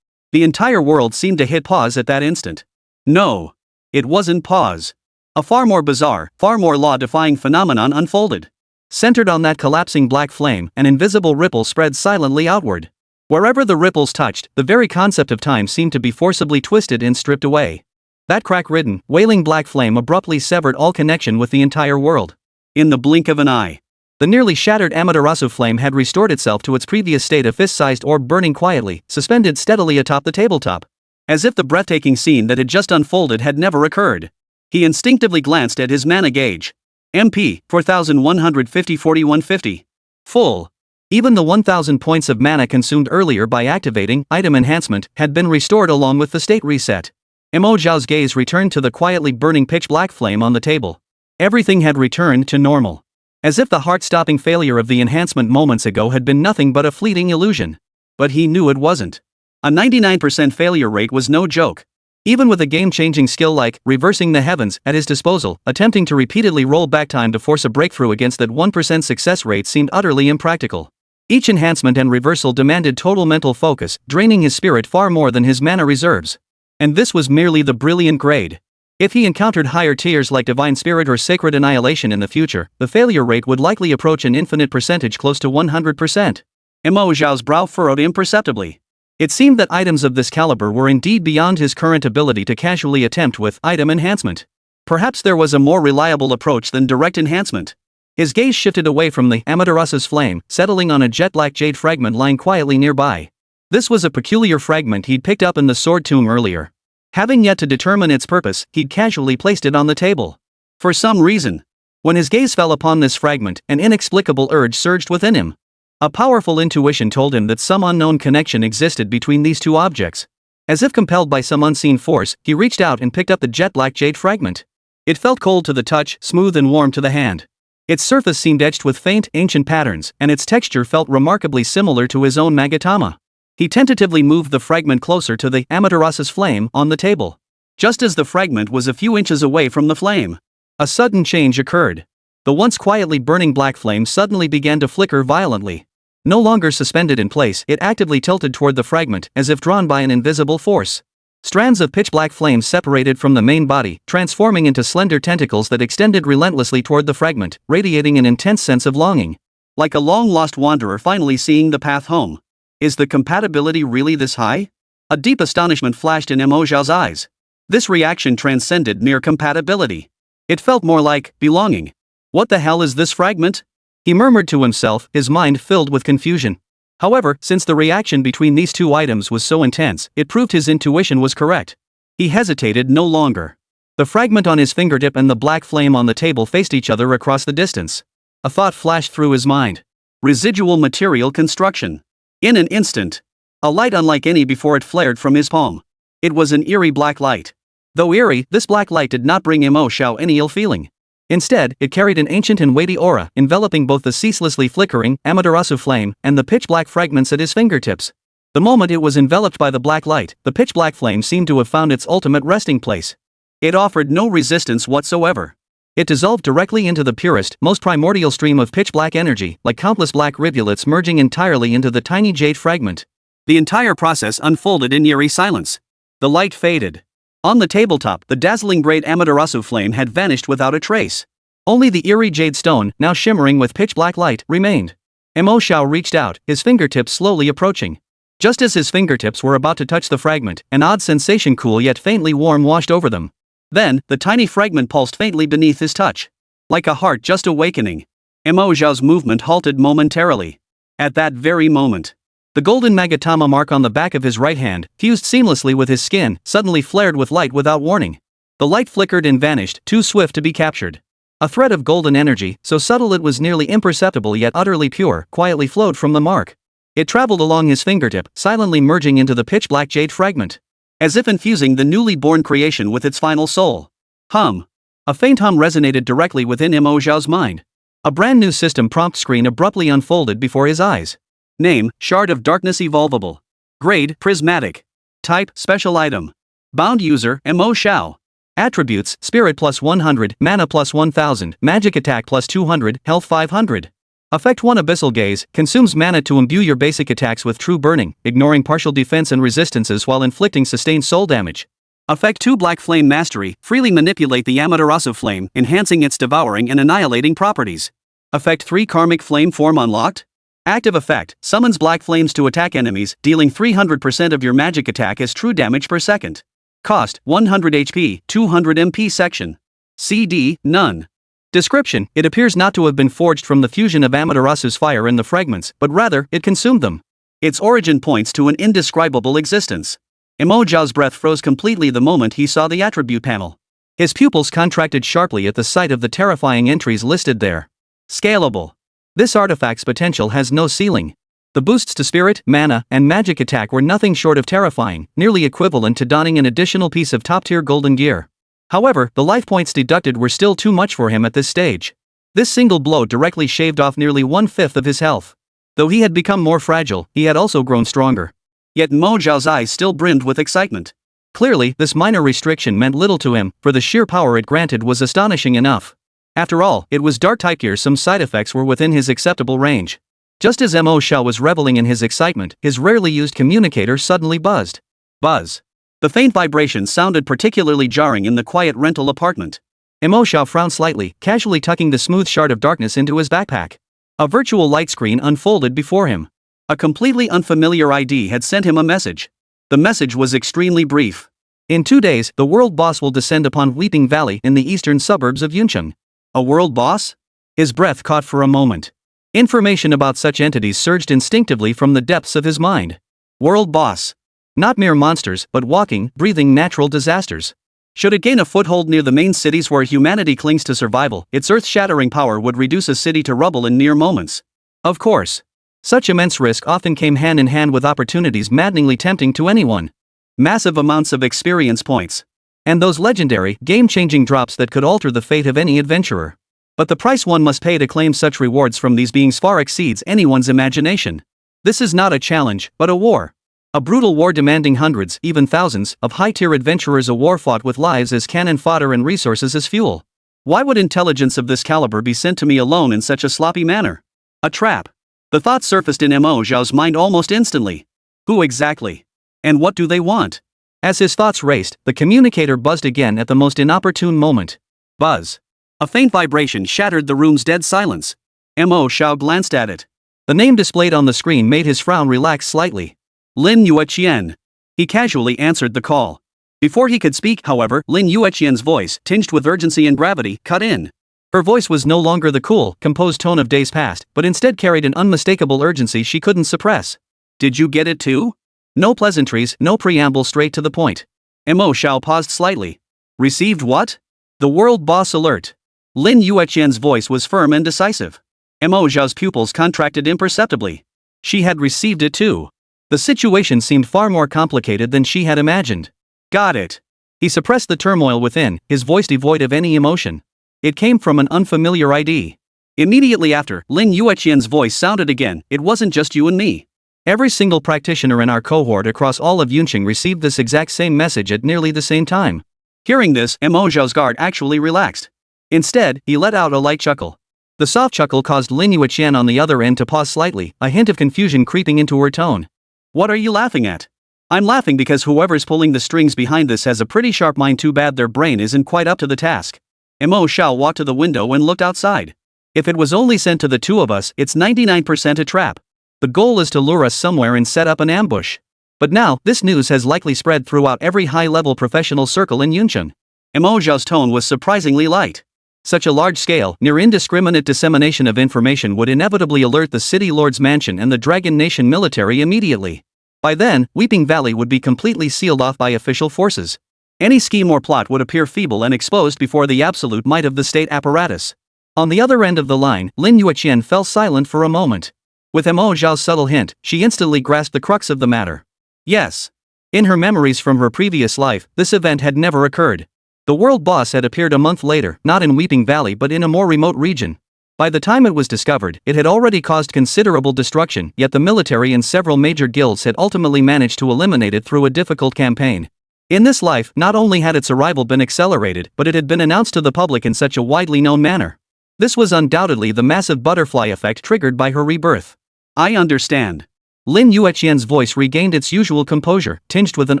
entire world seemed to hit pause at that instant. No. It wasn't pause. A far more bizarre, far more law-defying phenomenon unfolded. Centered on that collapsing black flame, an invisible ripple spread silently outward. Wherever the ripples touched, the very concept of time seemed to be forcibly twisted and stripped away. That crack-ridden, wailing black flame abruptly severed all connection with the entire world. In the blink of an eye, the nearly shattered Amaterasu flame had restored itself to its previous state, a fist-sized orb burning quietly, suspended steadily atop the tabletop. As if the breathtaking scene that had just unfolded had never occurred. He instinctively glanced at his mana gauge. MP, 4,150 4150. Full. Even the 1,000 points of mana consumed earlier by activating item enhancement had been restored along with the state reset. Mo Xiao's gaze returned to the quietly burning pitch-black flame on the table. Everything had returned to normal. As if the heart-stopping failure of the enhancement moments ago had been nothing but a fleeting illusion. But he knew it wasn't. A 99% failure rate was no joke. Even with a game-changing skill like reversing the heavens at his disposal, attempting to repeatedly roll back time to force a breakthrough against that 1% success rate seemed utterly impractical. Each enhancement and reversal demanded total mental focus, draining his spirit far more than his mana reserves. And this was merely the brilliant grade. If he encountered higher tiers like Divine Spirit or Sacred Annihilation in the future, the failure rate would likely approach an infinite percentage close to 100%. Mo Xiao's brow furrowed imperceptibly. It seemed that items of this caliber were indeed beyond his current ability to casually attempt with item enhancement. Perhaps there was a more reliable approach than direct enhancement. His gaze shifted away from the Amaterasu's flame, settling on a jet-black jade fragment lying quietly nearby. This was a peculiar fragment he'd picked up in the sword tomb earlier. Having yet to determine its purpose, he'd casually placed it on the table. For some reason, when his gaze fell upon this fragment, an inexplicable urge surged within him. A powerful intuition told him that some unknown connection existed between these two objects. As if compelled by some unseen force, he reached out and picked up the jet-black jade fragment. It felt cold to the touch, smooth and warm to the hand. Its surface seemed etched with faint, ancient patterns, and its texture felt remarkably similar to his own magatama. He tentatively moved the fragment closer to the Amaterasu's flame on the table. Just as the fragment was a few inches away from the flame, a sudden change occurred. The once quietly burning black flame suddenly began to flicker violently. No longer suspended in place, it actively tilted toward the fragment, as if drawn by an invisible force. Strands of pitch-black flames separated from the main body, transforming into slender tentacles that extended relentlessly toward the fragment, radiating an intense sense of longing. Like a long-lost wanderer finally seeing the path home. Is the compatibility really this high? A deep astonishment flashed in Mo Xiao's eyes. This reaction transcended mere compatibility. It felt more like belonging. What the hell is this fragment? He murmured to himself, his mind filled with confusion. However, since the reaction between these two items was so intense, it proved his intuition was correct. He hesitated no longer. The fragment on his fingertip and the black flame on the table faced each other across the distance. A thought flashed through his mind. Residual material construction. In an instant, a light unlike any before it flared from his palm. It was an eerie black light. Though eerie, this black light did not bring Mo Xiao any ill feeling. Instead, it carried an ancient and weighty aura, enveloping both the ceaselessly flickering Amaterasu flame and the pitch-black fragments at his fingertips. The moment it was enveloped by the black light, the pitch-black flame seemed to have found its ultimate resting place. It offered no resistance whatsoever. It dissolved directly into the purest, most primordial stream of pitch-black energy, like countless black rivulets merging entirely into the tiny jade fragment. The entire process unfolded in eerie silence. The light faded. On the tabletop, the dazzling great Amaterasu flame had vanished without a trace. Only the eerie jade stone, now shimmering with pitch-black light, remained. Mo Xiao reached out, his fingertips slowly approaching. Just as his fingertips were about to touch the fragment, an odd sensation, cool yet faintly warm, washed over them. Then, the tiny fragment pulsed faintly beneath his touch. Like a heart just awakening. Mo Xiao's movement halted momentarily. At that very moment, the golden magatama mark on the back of his right hand, fused seamlessly with his skin, suddenly flared with light without warning. The light flickered and vanished, too swift to be captured. A thread of golden energy, so subtle it was nearly imperceptible yet utterly pure, quietly flowed from the mark. It traveled along his fingertip, silently merging into the pitch-black jade fragment. As if infusing the newly born creation with its final soul. Hum. A faint hum resonated directly within Mo Xiao's mind. A brand new system prompt screen abruptly unfolded before his eyes. Name, Shard of Darkness Evolvable. Grade, Prismatic. Type, Special Item. Bound User, Mo Xiao. Attributes, Spirit plus 100, Mana plus 1000, Magic Attack plus 200, Health 500. Effect 1 Abyssal Gaze, consumes mana to imbue your basic attacks with true burning, ignoring partial defense and resistances while inflicting sustained soul damage. Effect 2 Black Flame Mastery, freely manipulate the Amaterasu flame, enhancing its devouring and annihilating properties. Effect 3 Karmic Flame Form unlocked. Active effect, summons black flames to attack enemies, dealing 300% of your magic attack as true damage per second. Cost, 100 HP, 200 MP section. CD, none. Description, it appears not to have been forged from the fusion of Amaterasu's fire and the fragments, but rather, it consumed them. Its origin points to an indescribable existence. Mo Xiao's breath froze completely the moment he saw the attribute panel. His pupils contracted sharply at the sight of the terrifying entries listed there. Scalable. This artifact's potential has no ceiling. The boosts to spirit, mana, and magic attack were nothing short of terrifying, nearly equivalent to donning an additional piece of top-tier golden gear. However, the life points deducted were still too much for him at this stage. This single blow directly shaved off nearly 1/5 of his health. Though he had become more fragile, he had also grown stronger. Yet Mo Xiao's eyes still brimmed with excitement. Clearly, this minor restriction meant little to him, for the sheer power it granted was astonishing enough. After all, it was dark-type gear, some side effects were within his acceptable range. Just as Mo Xiao was reveling in his excitement, his rarely used communicator suddenly buzzed. Buzz. The faint vibration sounded particularly jarring in the quiet rental apartment. Mo Xiao frowned slightly, casually tucking the smooth shard of darkness into his backpack. A virtual light screen unfolded before him. A completely unfamiliar ID had sent him a message. The message was extremely brief. In 2 days, the world boss will descend upon Weeping Valley in the eastern suburbs of Yuncheng. A world boss? His breath caught for a moment. Information about such entities surged instinctively from the depths of his mind. World boss. Not mere monsters, but walking, breathing natural disasters. Should it gain a foothold near the main cities where humanity clings to survival, its earth-shattering power would reduce a city to rubble in mere moments. Of course. Such immense risk often came hand in hand with opportunities maddeningly tempting to anyone. Massive amounts of experience points. And those legendary, game-changing drops that could alter the fate of any adventurer. But the price one must pay to claim such rewards from these beings far exceeds anyone's imagination. This is not a challenge, but a war. A brutal war demanding hundreds, even thousands, of high-tier adventurers, a war fought with lives as cannon fodder and resources as fuel. Why would intelligence of this caliber be sent to me alone in such a sloppy manner? A trap. The thought surfaced in Mo Xiao's mind almost instantly. Who exactly? And what do they want? As his thoughts raced, the communicator buzzed again at the most inopportune moment. Buzz. A faint vibration shattered the room's dead silence. Mo Xiao glanced at it. The name displayed on the screen made his frown relax slightly. Lin Yueqian. He casually answered the call. Before he could speak, however, Lin Yueqian's voice, tinged with urgency and gravity, cut in. Her voice was no longer the cool, composed tone of days past, but instead carried an unmistakable urgency she couldn't suppress. Did you get it too? No pleasantries, no preamble, straight to the point. Mo Xiao paused slightly. Received what? The world boss alert. Lin Yueqian's voice was firm and decisive. Mo Xiao's pupils contracted imperceptibly. She had received it too. The situation seemed far more complicated than she had imagined. Got it. He suppressed the turmoil within, his voice devoid of any emotion. It came from an unfamiliar ID. Immediately after, Lin Yueqian's voice sounded again. It wasn't just you and me. Every single practitioner in our cohort across all of Yunqing received this exact same message at nearly the same time. Hearing this, Mo Xiao's guard actually relaxed. Instead, he let out a light chuckle. The soft chuckle caused Lin Yueqian on the other end to pause slightly, a hint of confusion creeping into her tone. What are you laughing at? I'm laughing because whoever's pulling the strings behind this has a pretty sharp mind. Too bad their brain isn't quite up to the task. Mo Xiao walked to the window and looked outside. If it was only sent to the two of us, it's 99% a trap. The goal is to lure us somewhere and set up an ambush. But now, this news has likely spread throughout every high-level professional circle in Yunqing. Mo Xiao's tone was surprisingly light. Such a large-scale, near indiscriminate dissemination of information would inevitably alert the City Lord's mansion and the Dragon Nation military immediately. By then, Weeping Valley would be completely sealed off by official forces. Any scheme or plot would appear feeble and exposed before the absolute might of the state apparatus. On the other end of the line, Lin Yueqian fell silent for a moment. With Mo Xiao's subtle hint, she instantly grasped the crux of the matter. Yes. In her memories from her previous life, this event had never occurred. The world boss had appeared a month later, not in Weeping Valley but in a more remote region. By the time it was discovered, it had already caused considerable destruction, yet the military and several major guilds had ultimately managed to eliminate it through a difficult campaign. In this life, not only had its arrival been accelerated, but it had been announced to the public in such a widely known manner. This was undoubtedly the massive butterfly effect triggered by her rebirth. I understand. Lin Yueqian's voice regained its usual composure, tinged with an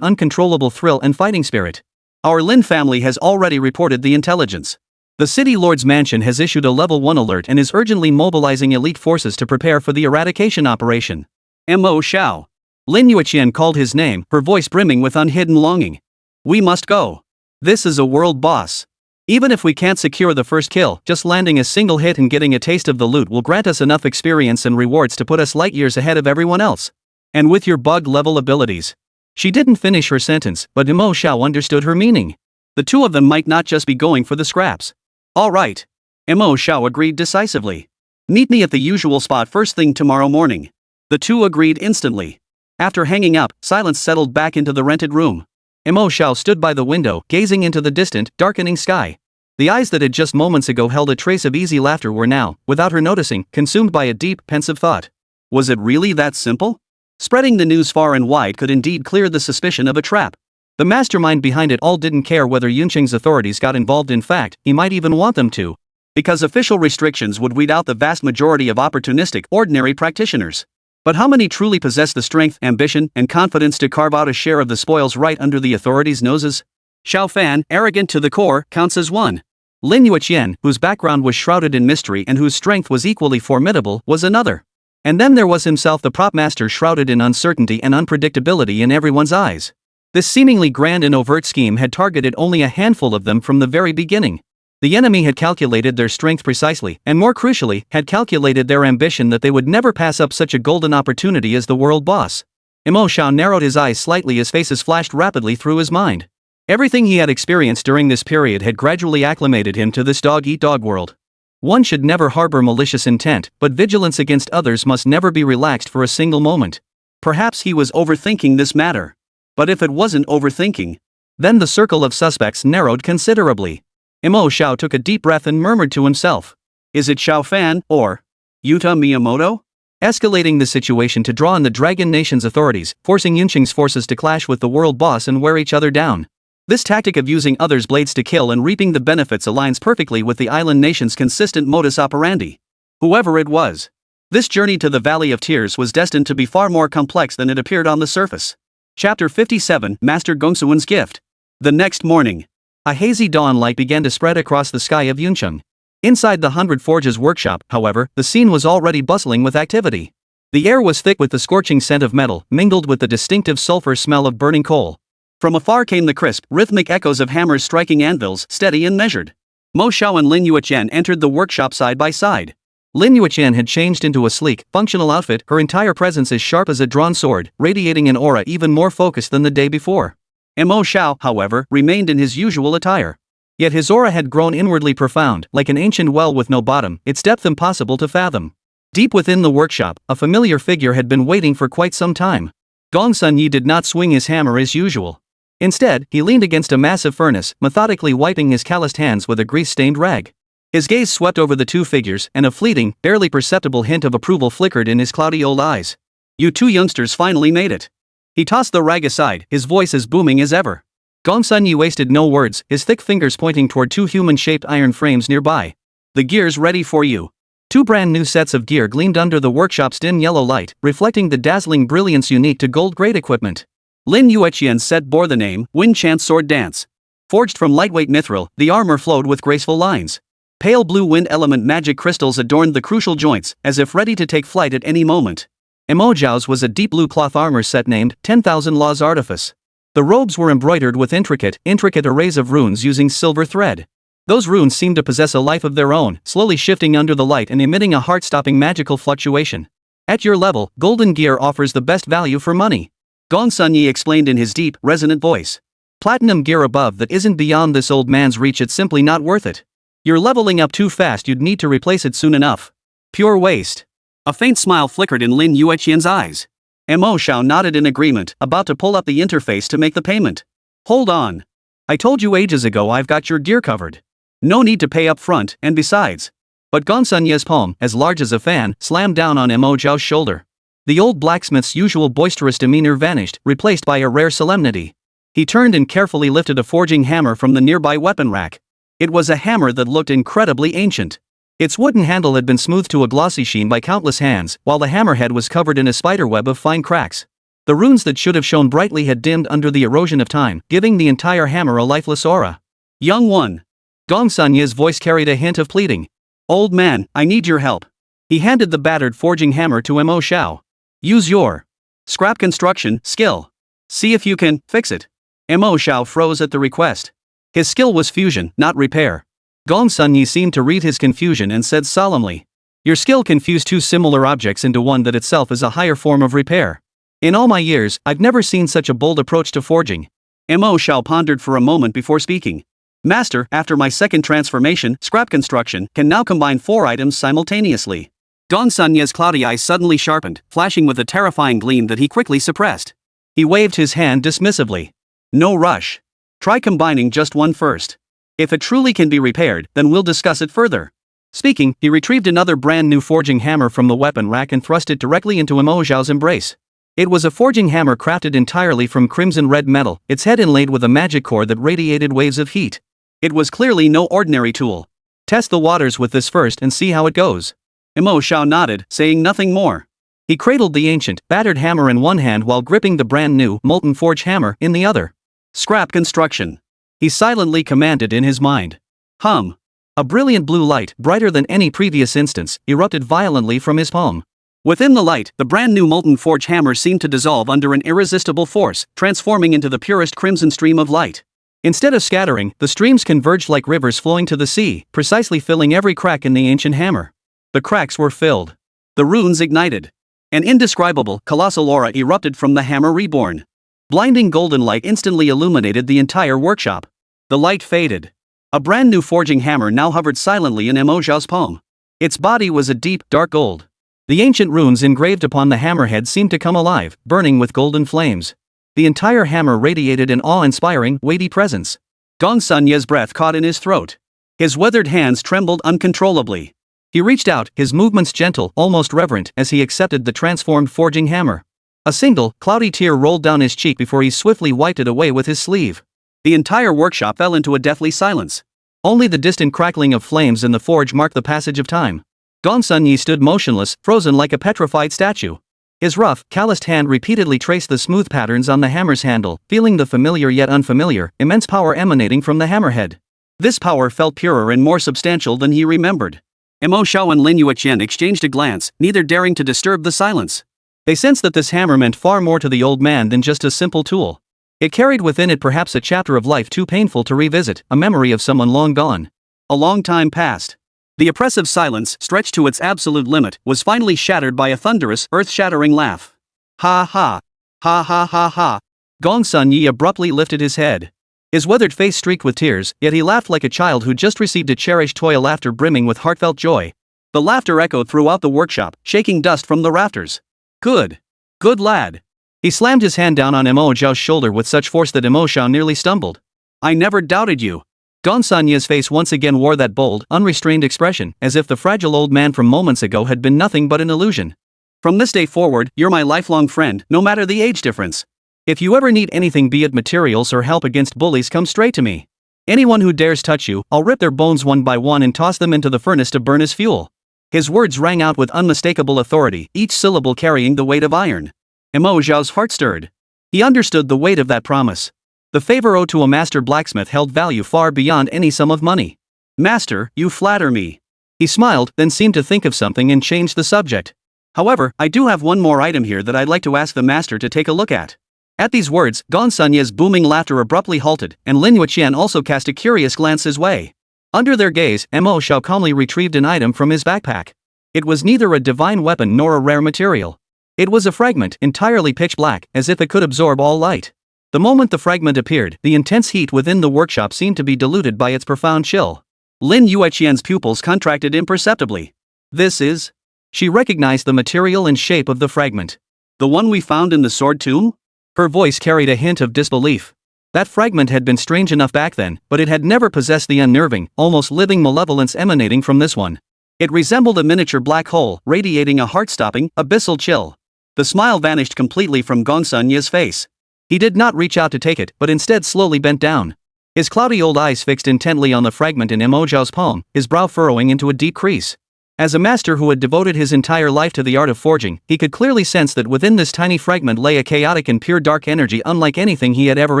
uncontrollable thrill and fighting spirit. Our Lin family has already reported the intelligence. The City Lord's mansion has issued a level 1 alert and is urgently mobilizing elite forces to prepare for the eradication operation. Mo Xiao. Lin Yueqian called his name, her voice brimming with unhidden longing. We must go. This is a world boss. Even if we can't secure the first kill, just landing a single hit and getting a taste of the loot will grant us enough experience and rewards to put us light years ahead of everyone else. And with your bug level abilities. She didn't finish her sentence, but Mo Xiao understood her meaning. The two of them might not just be going for the scraps. All right. Mo Xiao agreed decisively. Meet me at the usual spot first thing tomorrow morning. The two agreed instantly. After hanging up, silence settled back into the rented room. Mo Xiao stood by the window, gazing into the distant, darkening sky. The eyes that had just moments ago held a trace of easy laughter were now, without her noticing, consumed by a deep, pensive thought. Was it really that simple? Spreading the news far and wide could indeed clear the suspicion of a trap. The mastermind behind it all didn't care whether Yunqing's authorities got involved. In fact, he might even want them to. Because official restrictions would weed out the vast majority of opportunistic, ordinary practitioners. But how many truly possess the strength, ambition, and confidence to carve out a share of the spoils right under the authorities' noses? Xiao Fan, arrogant to the core, counts as one. Lin Yueqian, whose background was shrouded in mystery and whose strength was equally formidable, was another. And then there was himself, the prop master, shrouded in uncertainty and unpredictability in everyone's eyes. This seemingly grand and overt scheme had targeted only a handful of them from the very beginning. The enemy had calculated their strength precisely, and more crucially, had calculated their ambition that they would never pass up such a golden opportunity as the world boss. Mo Xiao narrowed his eyes slightly as faces flashed rapidly through his mind. Everything he had experienced during this period had gradually acclimated him to this dog-eat-dog world. One should never harbor malicious intent, but vigilance against others must never be relaxed for a single moment. Perhaps he was overthinking this matter. But if it wasn't overthinking, then the circle of suspects narrowed considerably. Mo Xiao took a deep breath and murmured to himself. Is it Xiao Fan, or Yuta Miyamoto? Escalating the situation to draw in the Dragon Nation's authorities, forcing Yunqing's forces to clash with the world boss and wear each other down. This tactic of using others' blades to kill and reaping the benefits aligns perfectly with the island nation's consistent modus operandi. Whoever it was, this journey to the Valley of Tears was destined to be far more complex than it appeared on the surface. Chapter 57, Master Gongsuwen's Gift. The next morning, a hazy dawn light began to spread across the sky of Yunqing. Inside the 100 Forges workshop, however, the scene was already bustling with activity. The air was thick with the scorching scent of metal, mingled with the distinctive sulfur smell of burning coal. From afar came the crisp, rhythmic echoes of hammers striking anvils, steady and measured. Mo Xiao and Lin Yueqian entered the workshop side by side. Lin Yueqian had changed into a sleek, functional outfit, her entire presence as sharp as a drawn sword, radiating an aura even more focused than the day before. And Mo Xiao, however, remained in his usual attire. Yet his aura had grown inwardly profound, like an ancient well with no bottom, its depth impossible to fathom. Deep within the workshop, a familiar figure had been waiting for quite some time. Gong Sun Yi did not swing his hammer as usual. Instead, he leaned against a massive furnace, methodically wiping his calloused hands with a grease-stained rag. His gaze swept over the two figures, and a fleeting, barely perceptible hint of approval flickered in his cloudy old eyes. "You two youngsters finally made it." He tossed the rag aside, his voice as booming as ever. Gong Sun Yi wasted no words, his thick fingers pointing toward two human-shaped iron frames nearby. "The gear's ready for you." Two brand-new sets of gear gleamed under the workshop's dim yellow light, reflecting the dazzling brilliance unique to gold-grade equipment. Lin Yueqian's set bore the name, Wind Chant Sword Dance. Forged from lightweight mithril, the armor flowed with graceful lines. Pale blue wind element magic crystals adorned the crucial joints, as if ready to take flight at any moment. Mo Xiao's was a deep blue cloth armor set named 10,000 Laws Artifice. The robes were embroidered with intricate arrays of runes using silver thread. Those runes seemed to possess a life of their own, slowly shifting under the light and emitting a heart-stopping magical fluctuation. "At your level, golden gear offers the best value for money," Gong Sun Yi explained in his deep, resonant voice. "Platinum gear above that isn't beyond this old man's reach, it's simply not worth it. You're leveling up too fast, you'd need to replace it soon enough. Pure waste." A faint smile flickered in Lin Yueqian's eyes. Mo Xiao nodded in agreement, about to pull up the interface to make the payment. "Hold on. I told you ages ago I've got your gear covered. No need to pay up front, and besides." But Gong Sun Yi's palm, as large as a fan, slammed down on Mo Xiao's shoulder. The old blacksmith's usual boisterous demeanor vanished, replaced by a rare solemnity. He turned and carefully lifted a forging hammer from the nearby weapon rack. It was a hammer that looked incredibly ancient. Its wooden handle had been smoothed to a glossy sheen by countless hands, while the hammerhead was covered in a spiderweb of fine cracks. The runes that should have shone brightly had dimmed under the erosion of time, giving the entire hammer a lifeless aura. "Young one." Gong Sun Yi's voice carried a hint of pleading. "Old man, I need your help." He handed the battered forging hammer to Mo Xiao. "Use your scrap construction skill. See if you can fix it." Mo Xiao froze at the request. His skill was fusion, not repair. Gong Sun Yi seemed to read his confusion and said solemnly, "Your skill can fuse two similar objects into one that itself is a higher form of repair. In all my years, I've never seen such a bold approach to forging." Mo Xiao pondered for a moment before speaking. "Master, after my second transformation, scrap construction can now combine 4 items simultaneously." Gong Sun Yi's cloudy eyes suddenly sharpened, flashing with a terrifying gleam that he quickly suppressed. He waved his hand dismissively. "No rush. Try combining just one first. If it truly can be repaired, then we'll discuss it further." Speaking, he retrieved another brand new forging hammer from the weapon rack and thrust it directly into Mo Xiao's embrace. It was a forging hammer crafted entirely from crimson red metal, its head inlaid with a magic core that radiated waves of heat. It was clearly no ordinary tool. "Test the waters with this first and see how it goes." Mo Xiao nodded, saying nothing more. He cradled the ancient, battered hammer in one hand while gripping the brand new, molten forge hammer in the other. "Scrap construction," he silently commanded in his mind. Hum. A brilliant blue light, brighter than any previous instance, erupted violently from his palm. Within the light, the brand new molten forge hammer seemed to dissolve under an irresistible force, transforming into the purest crimson stream of light. Instead of scattering, the streams converged like rivers flowing to the sea, precisely filling every crack in the ancient hammer. The cracks were filled. The runes ignited. An indescribable, colossal aura erupted from the hammer reborn. Blinding golden light instantly illuminated the entire workshop. The light faded. A brand new forging hammer now hovered silently in Mo Xiao's palm. Its body was a deep, dark gold. The ancient runes engraved upon the hammerhead seemed to come alive, burning with golden flames. The entire hammer radiated an awe-inspiring, weighty presence. Gong Sun Yi's breath caught in his throat. His weathered hands trembled uncontrollably. He reached out, his movements gentle, almost reverent, as he accepted the transformed forging hammer. A single, cloudy tear rolled down his cheek before he swiftly wiped it away with his sleeve. The entire workshop fell into a deathly silence. Only the distant crackling of flames in the forge marked the passage of time. Gong Sun Yi stood motionless, frozen like a petrified statue. His rough, calloused hand repeatedly traced the smooth patterns on the hammer's handle, feeling the familiar yet unfamiliar, immense power emanating from the hammerhead. This power felt purer and more substantial than he remembered. Mo Xiao and Lin Yueqian exchanged a glance, neither daring to disturb the silence. They sensed that this hammer meant far more to the old man than just a simple tool. It carried within it perhaps a chapter of life too painful to revisit, a memory of someone long gone. A long time passed. The oppressive silence, stretched to its absolute limit, was finally shattered by a thunderous, earth-shattering laugh. Ha ha. Ha ha ha ha. Gong Sun Yi abruptly lifted his head. His weathered face streaked with tears, yet he laughed like a child who just received a cherished toy, a laughter brimming with heartfelt joy. The laughter echoed throughout the workshop, shaking dust from the rafters. Good. Good lad. He slammed his hand down on Mo Xiao's shoulder with such force that Mo Xiao nearly stumbled. I never doubted you. Gong Sun Yi's face once again wore that bold, unrestrained expression, as if the fragile old man from moments ago had been nothing but an illusion. From this day forward, you're my lifelong friend, no matter the age difference. If you ever need anything, be it materials or help against bullies, come straight to me. Anyone who dares touch you, I'll rip their bones one by one and toss them into the furnace to burn as fuel. His words rang out with unmistakable authority, each syllable carrying the weight of iron. Mo Xiao's heart stirred. He understood the weight of that promise. The favor owed to a master blacksmith held value far beyond any sum of money. Master, you flatter me. He smiled, then seemed to think of something and changed the subject. However, I do have one more item here that I'd like to ask the master to take a look at. At these words, Gong Sun Yi's booming laughter abruptly halted, and Lin Yueqian also cast a curious glance his way. Under their gaze, Mo Xiao calmly retrieved an item from his backpack. It was neither a divine weapon nor a rare material. It was a fragment, entirely pitch black, as if it could absorb all light. The moment the fragment appeared, the intense heat within the workshop seemed to be diluted by its profound chill. Lin Yueqian's pupils contracted imperceptibly. This is... She recognized the material and shape of the fragment. The one we found in the sword tomb? Her voice carried a hint of disbelief. That fragment had been strange enough back then, but it had never possessed the unnerving, almost living malevolence emanating from this one. It resembled a miniature black hole, radiating a heart-stopping, abyssal chill. The smile vanished completely from Gong Sun Yi's face. He did not reach out to take it, but instead slowly bent down. His cloudy old eyes fixed intently on the fragment in Mo Xiao's palm, his brow furrowing into a deep crease. As a master who had devoted his entire life to the art of forging, he could clearly sense that within this tiny fragment lay a chaotic and pure dark energy unlike anything he had ever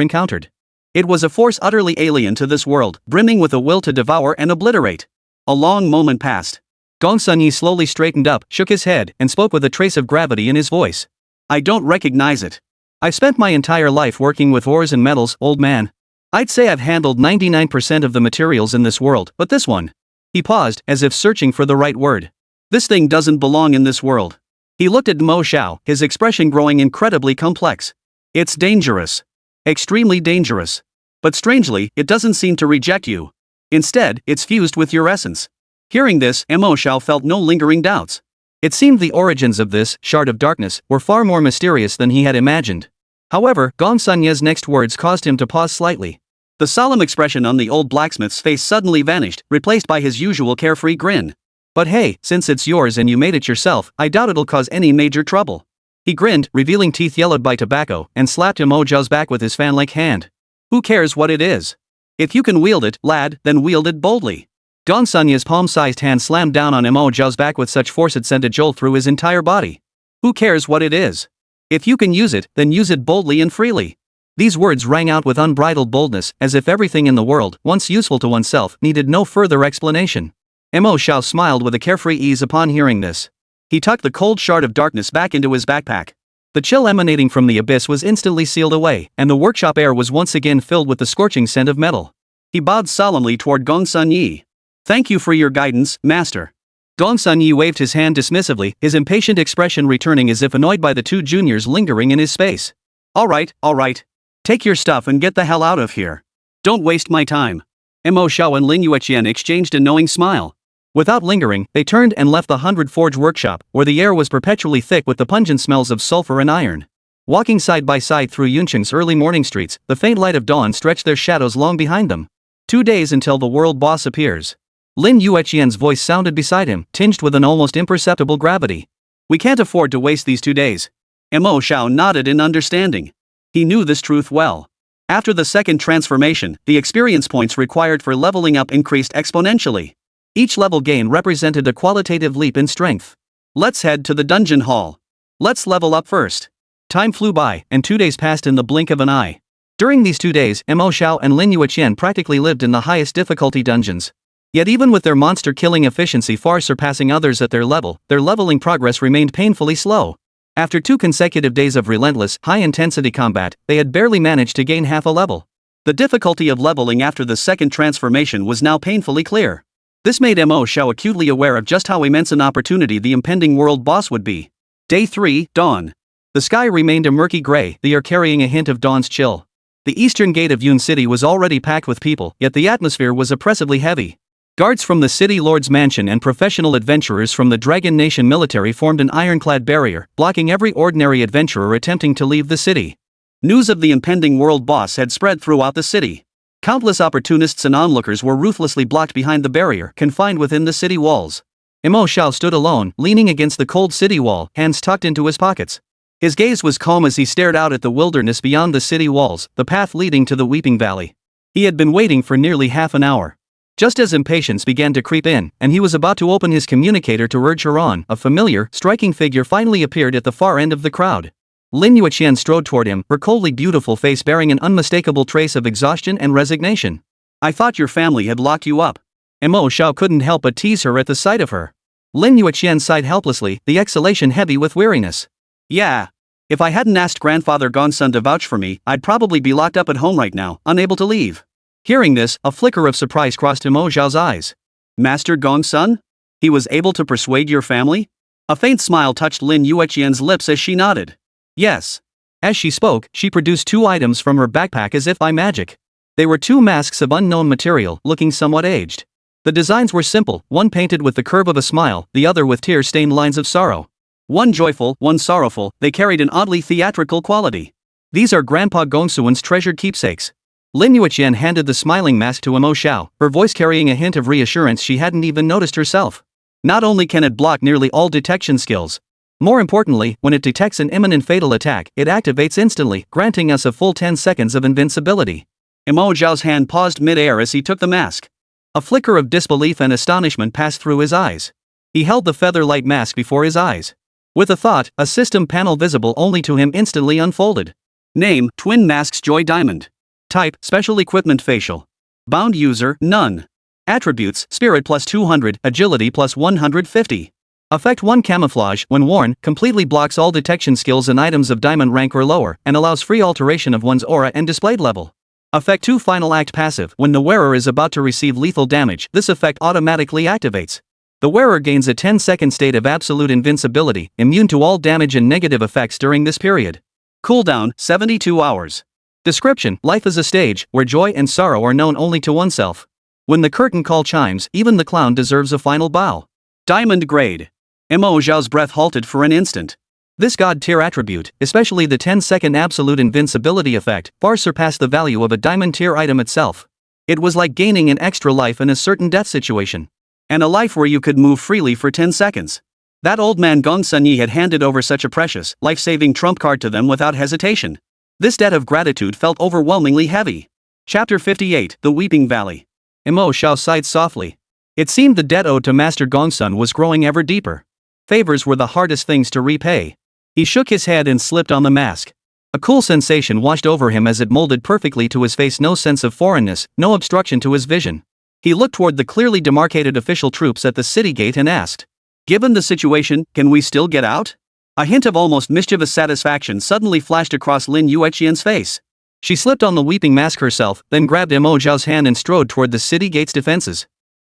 encountered. It was a force utterly alien to this world, brimming with a will to devour and obliterate. A long moment passed. Gong Sun Yi slowly straightened up, shook his head, and spoke with a trace of gravity in his voice. I don't recognize it. I've spent my entire life working with ores and metals, old man. I'd say I've handled 99% of the materials in this world, but this one. He paused, as if searching for the right word. This thing doesn't belong in this world. He looked at Mo Xiao, his expression growing incredibly complex. It's dangerous. Extremely dangerous. But strangely, it doesn't seem to reject you. Instead, it's fused with your essence. Hearing this, Mo Xiao felt no lingering doubts. It seemed the origins of this shard of darkness were far more mysterious than he had imagined. However, Gong Sun Yi's next words caused him to pause slightly. The solemn expression on the old blacksmith's face suddenly vanished, replaced by his usual carefree grin. But hey, since it's yours and you made it yourself, I doubt it'll cause any major trouble. He grinned, revealing teeth yellowed by tobacco, and slapped Mo Xiao's back with his fan-like hand. Who cares what it is? If you can wield it, lad, then wield it boldly. Gong Sun Yi's palm-sized hand slammed down on Mo Xiao's back with such force it sent a jolt through his entire body. Who cares what it is? If you can use it, then use it boldly and freely. These words rang out with unbridled boldness, as if everything in the world, once useful to oneself, needed no further explanation. Mo Xiao smiled with a carefree ease upon hearing this. He tucked the cold shard of darkness back into his backpack. The chill emanating from the abyss was instantly sealed away, and the workshop air was once again filled with the scorching scent of metal. He bowed solemnly toward Gong Sun Yi. Thank you for your guidance, master. Gong Sun Yi waved his hand dismissively, his impatient expression returning as if annoyed by the two juniors lingering in his space. All right. Take your stuff and get the hell out of here. Don't waste my time. Mo Xiao and Lin Yueqian exchanged a knowing smile. Without lingering, they turned and left the 100 Forge workshop, where the air was perpetually thick with the pungent smells of sulfur and iron. Walking side by side through Yuncheng's early morning streets, the faint light of dawn stretched their shadows long behind them. 2 days until the world boss appears. Lin Yueqian's voice sounded beside him, tinged with an almost imperceptible gravity. We can't afford to waste these 2 days. Mo Xiao nodded in understanding. He knew this truth well. After the second transformation, the experience points required for leveling up increased exponentially. Each level gain represented a qualitative leap in strength. Let's head to the dungeon hall. Let's level up first. Time flew by, and 2 days passed in the blink of an eye. During these 2 days, Mo Xiao and Lin Yueqian practically lived in the highest difficulty dungeons. Yet even with their monster-killing efficiency far surpassing others at their level, their leveling progress remained painfully slow. After 2 consecutive days of relentless, high-intensity combat, they had barely managed to gain half a level. The difficulty of leveling after the second transformation was now painfully clear. This made Mo Xiao acutely aware of just how immense an opportunity the impending world boss would be. Day 3, Dawn. The sky remained a murky gray, the air carrying a hint of dawn's chill. The eastern gate of Yun City was already packed with people, yet the atmosphere was oppressively heavy. Guards from the city lord's mansion and professional adventurers from the Dragon Nation military formed an ironclad barrier, blocking every ordinary adventurer attempting to leave the city. News of the impending world boss had spread throughout the city. Countless opportunists and onlookers were ruthlessly blocked behind the barrier, confined within the city walls. Mo Xiao stood alone, leaning against the cold city wall, hands tucked into his pockets. His gaze was calm as he stared out at the wilderness beyond the city walls, the path leading to the Weeping Valley. He had been waiting for nearly half an hour. Just as impatience began to creep in, and he was about to open his communicator to urge her on, a familiar, striking figure finally appeared at the far end of the crowd. Lin Yueqian strode toward him, her coldly beautiful face bearing an unmistakable trace of exhaustion and resignation. "I thought your family had locked you up." Mo Xiao couldn't help but tease her at the sight of her. Lin Yueqian sighed helplessly, the exhalation heavy with weariness. "Yeah. If I hadn't asked Grandfather Gongsun to vouch for me, I'd probably be locked up at home right now, unable to leave." Hearing this, a flicker of surprise crossed Mo Xiao's eyes. "Master Gongsun? He was able to persuade your family?" A faint smile touched Lin Yueqian's lips as she nodded. "Yes." As she spoke, she produced 2 items from her backpack as if by magic. They were 2 masks of unknown material, looking somewhat aged. The designs were simple, one painted with the curve of a smile, the other with tear-stained lines of sorrow. One joyful, one sorrowful, they carried an oddly theatrical quality. "These are Grandpa Gongsun's treasured keepsakes." Lin Yueqian handed the smiling mask to Mo Xiao, her voice carrying a hint of reassurance she hadn't even noticed herself. Not only can it block nearly all detection skills. More importantly, when it detects an imminent fatal attack, it activates instantly, granting us a full 10 seconds of invincibility. Mo Xiao's hand paused mid-air as he took the mask. A flicker of disbelief and astonishment passed through his eyes. He held the feather-light mask before his eyes. With a thought, a system panel visible only to him instantly unfolded. Name, Twin Masks Joy Diamond. Type, Special Equipment Facial. Bound User, None. Attributes, Spirit plus 200, Agility plus 150. Effect 1 Camouflage, when worn, completely blocks all detection skills and items of diamond rank or lower, and allows free alteration of one's aura and displayed level. Effect 2 Final Act Passive, when the wearer is about to receive lethal damage, this effect automatically activates. The wearer gains a 10-second state of absolute invincibility, immune to all damage and negative effects during this period. Cooldown, 72 hours. Description: Life is a stage, where joy and sorrow are known only to oneself. When the curtain call chimes, even the clown deserves a final bow. Diamond Grade. Mo Xiao's breath halted for an instant. This god-tier attribute, especially the 10-second absolute invincibility effect, far surpassed the value of a diamond-tier item itself. It was like gaining an extra life in a certain death situation. And a life where you could move freely for 10 seconds. That old man Gongsun Yi had handed over such a precious, life-saving trump card to them without hesitation. This debt of gratitude felt overwhelmingly heavy. Chapter 58, The Weeping Valley. Mo Xiao sighed softly. It seemed the debt owed to Master Gongsun was growing ever deeper. Favors were the hardest things to repay. He shook his head and slipped on the mask. A cool sensation washed over him as it molded perfectly to his face, no sense of foreignness, no obstruction to his vision. He looked toward the clearly demarcated official troops at the city gate and asked, "Given the situation, can we still get out?" A hint of almost mischievous satisfaction suddenly flashed across Lin Yueqian's face. She slipped on the weeping mask herself, then grabbed Mo Xiao's hand and strode toward the city gate's defenses.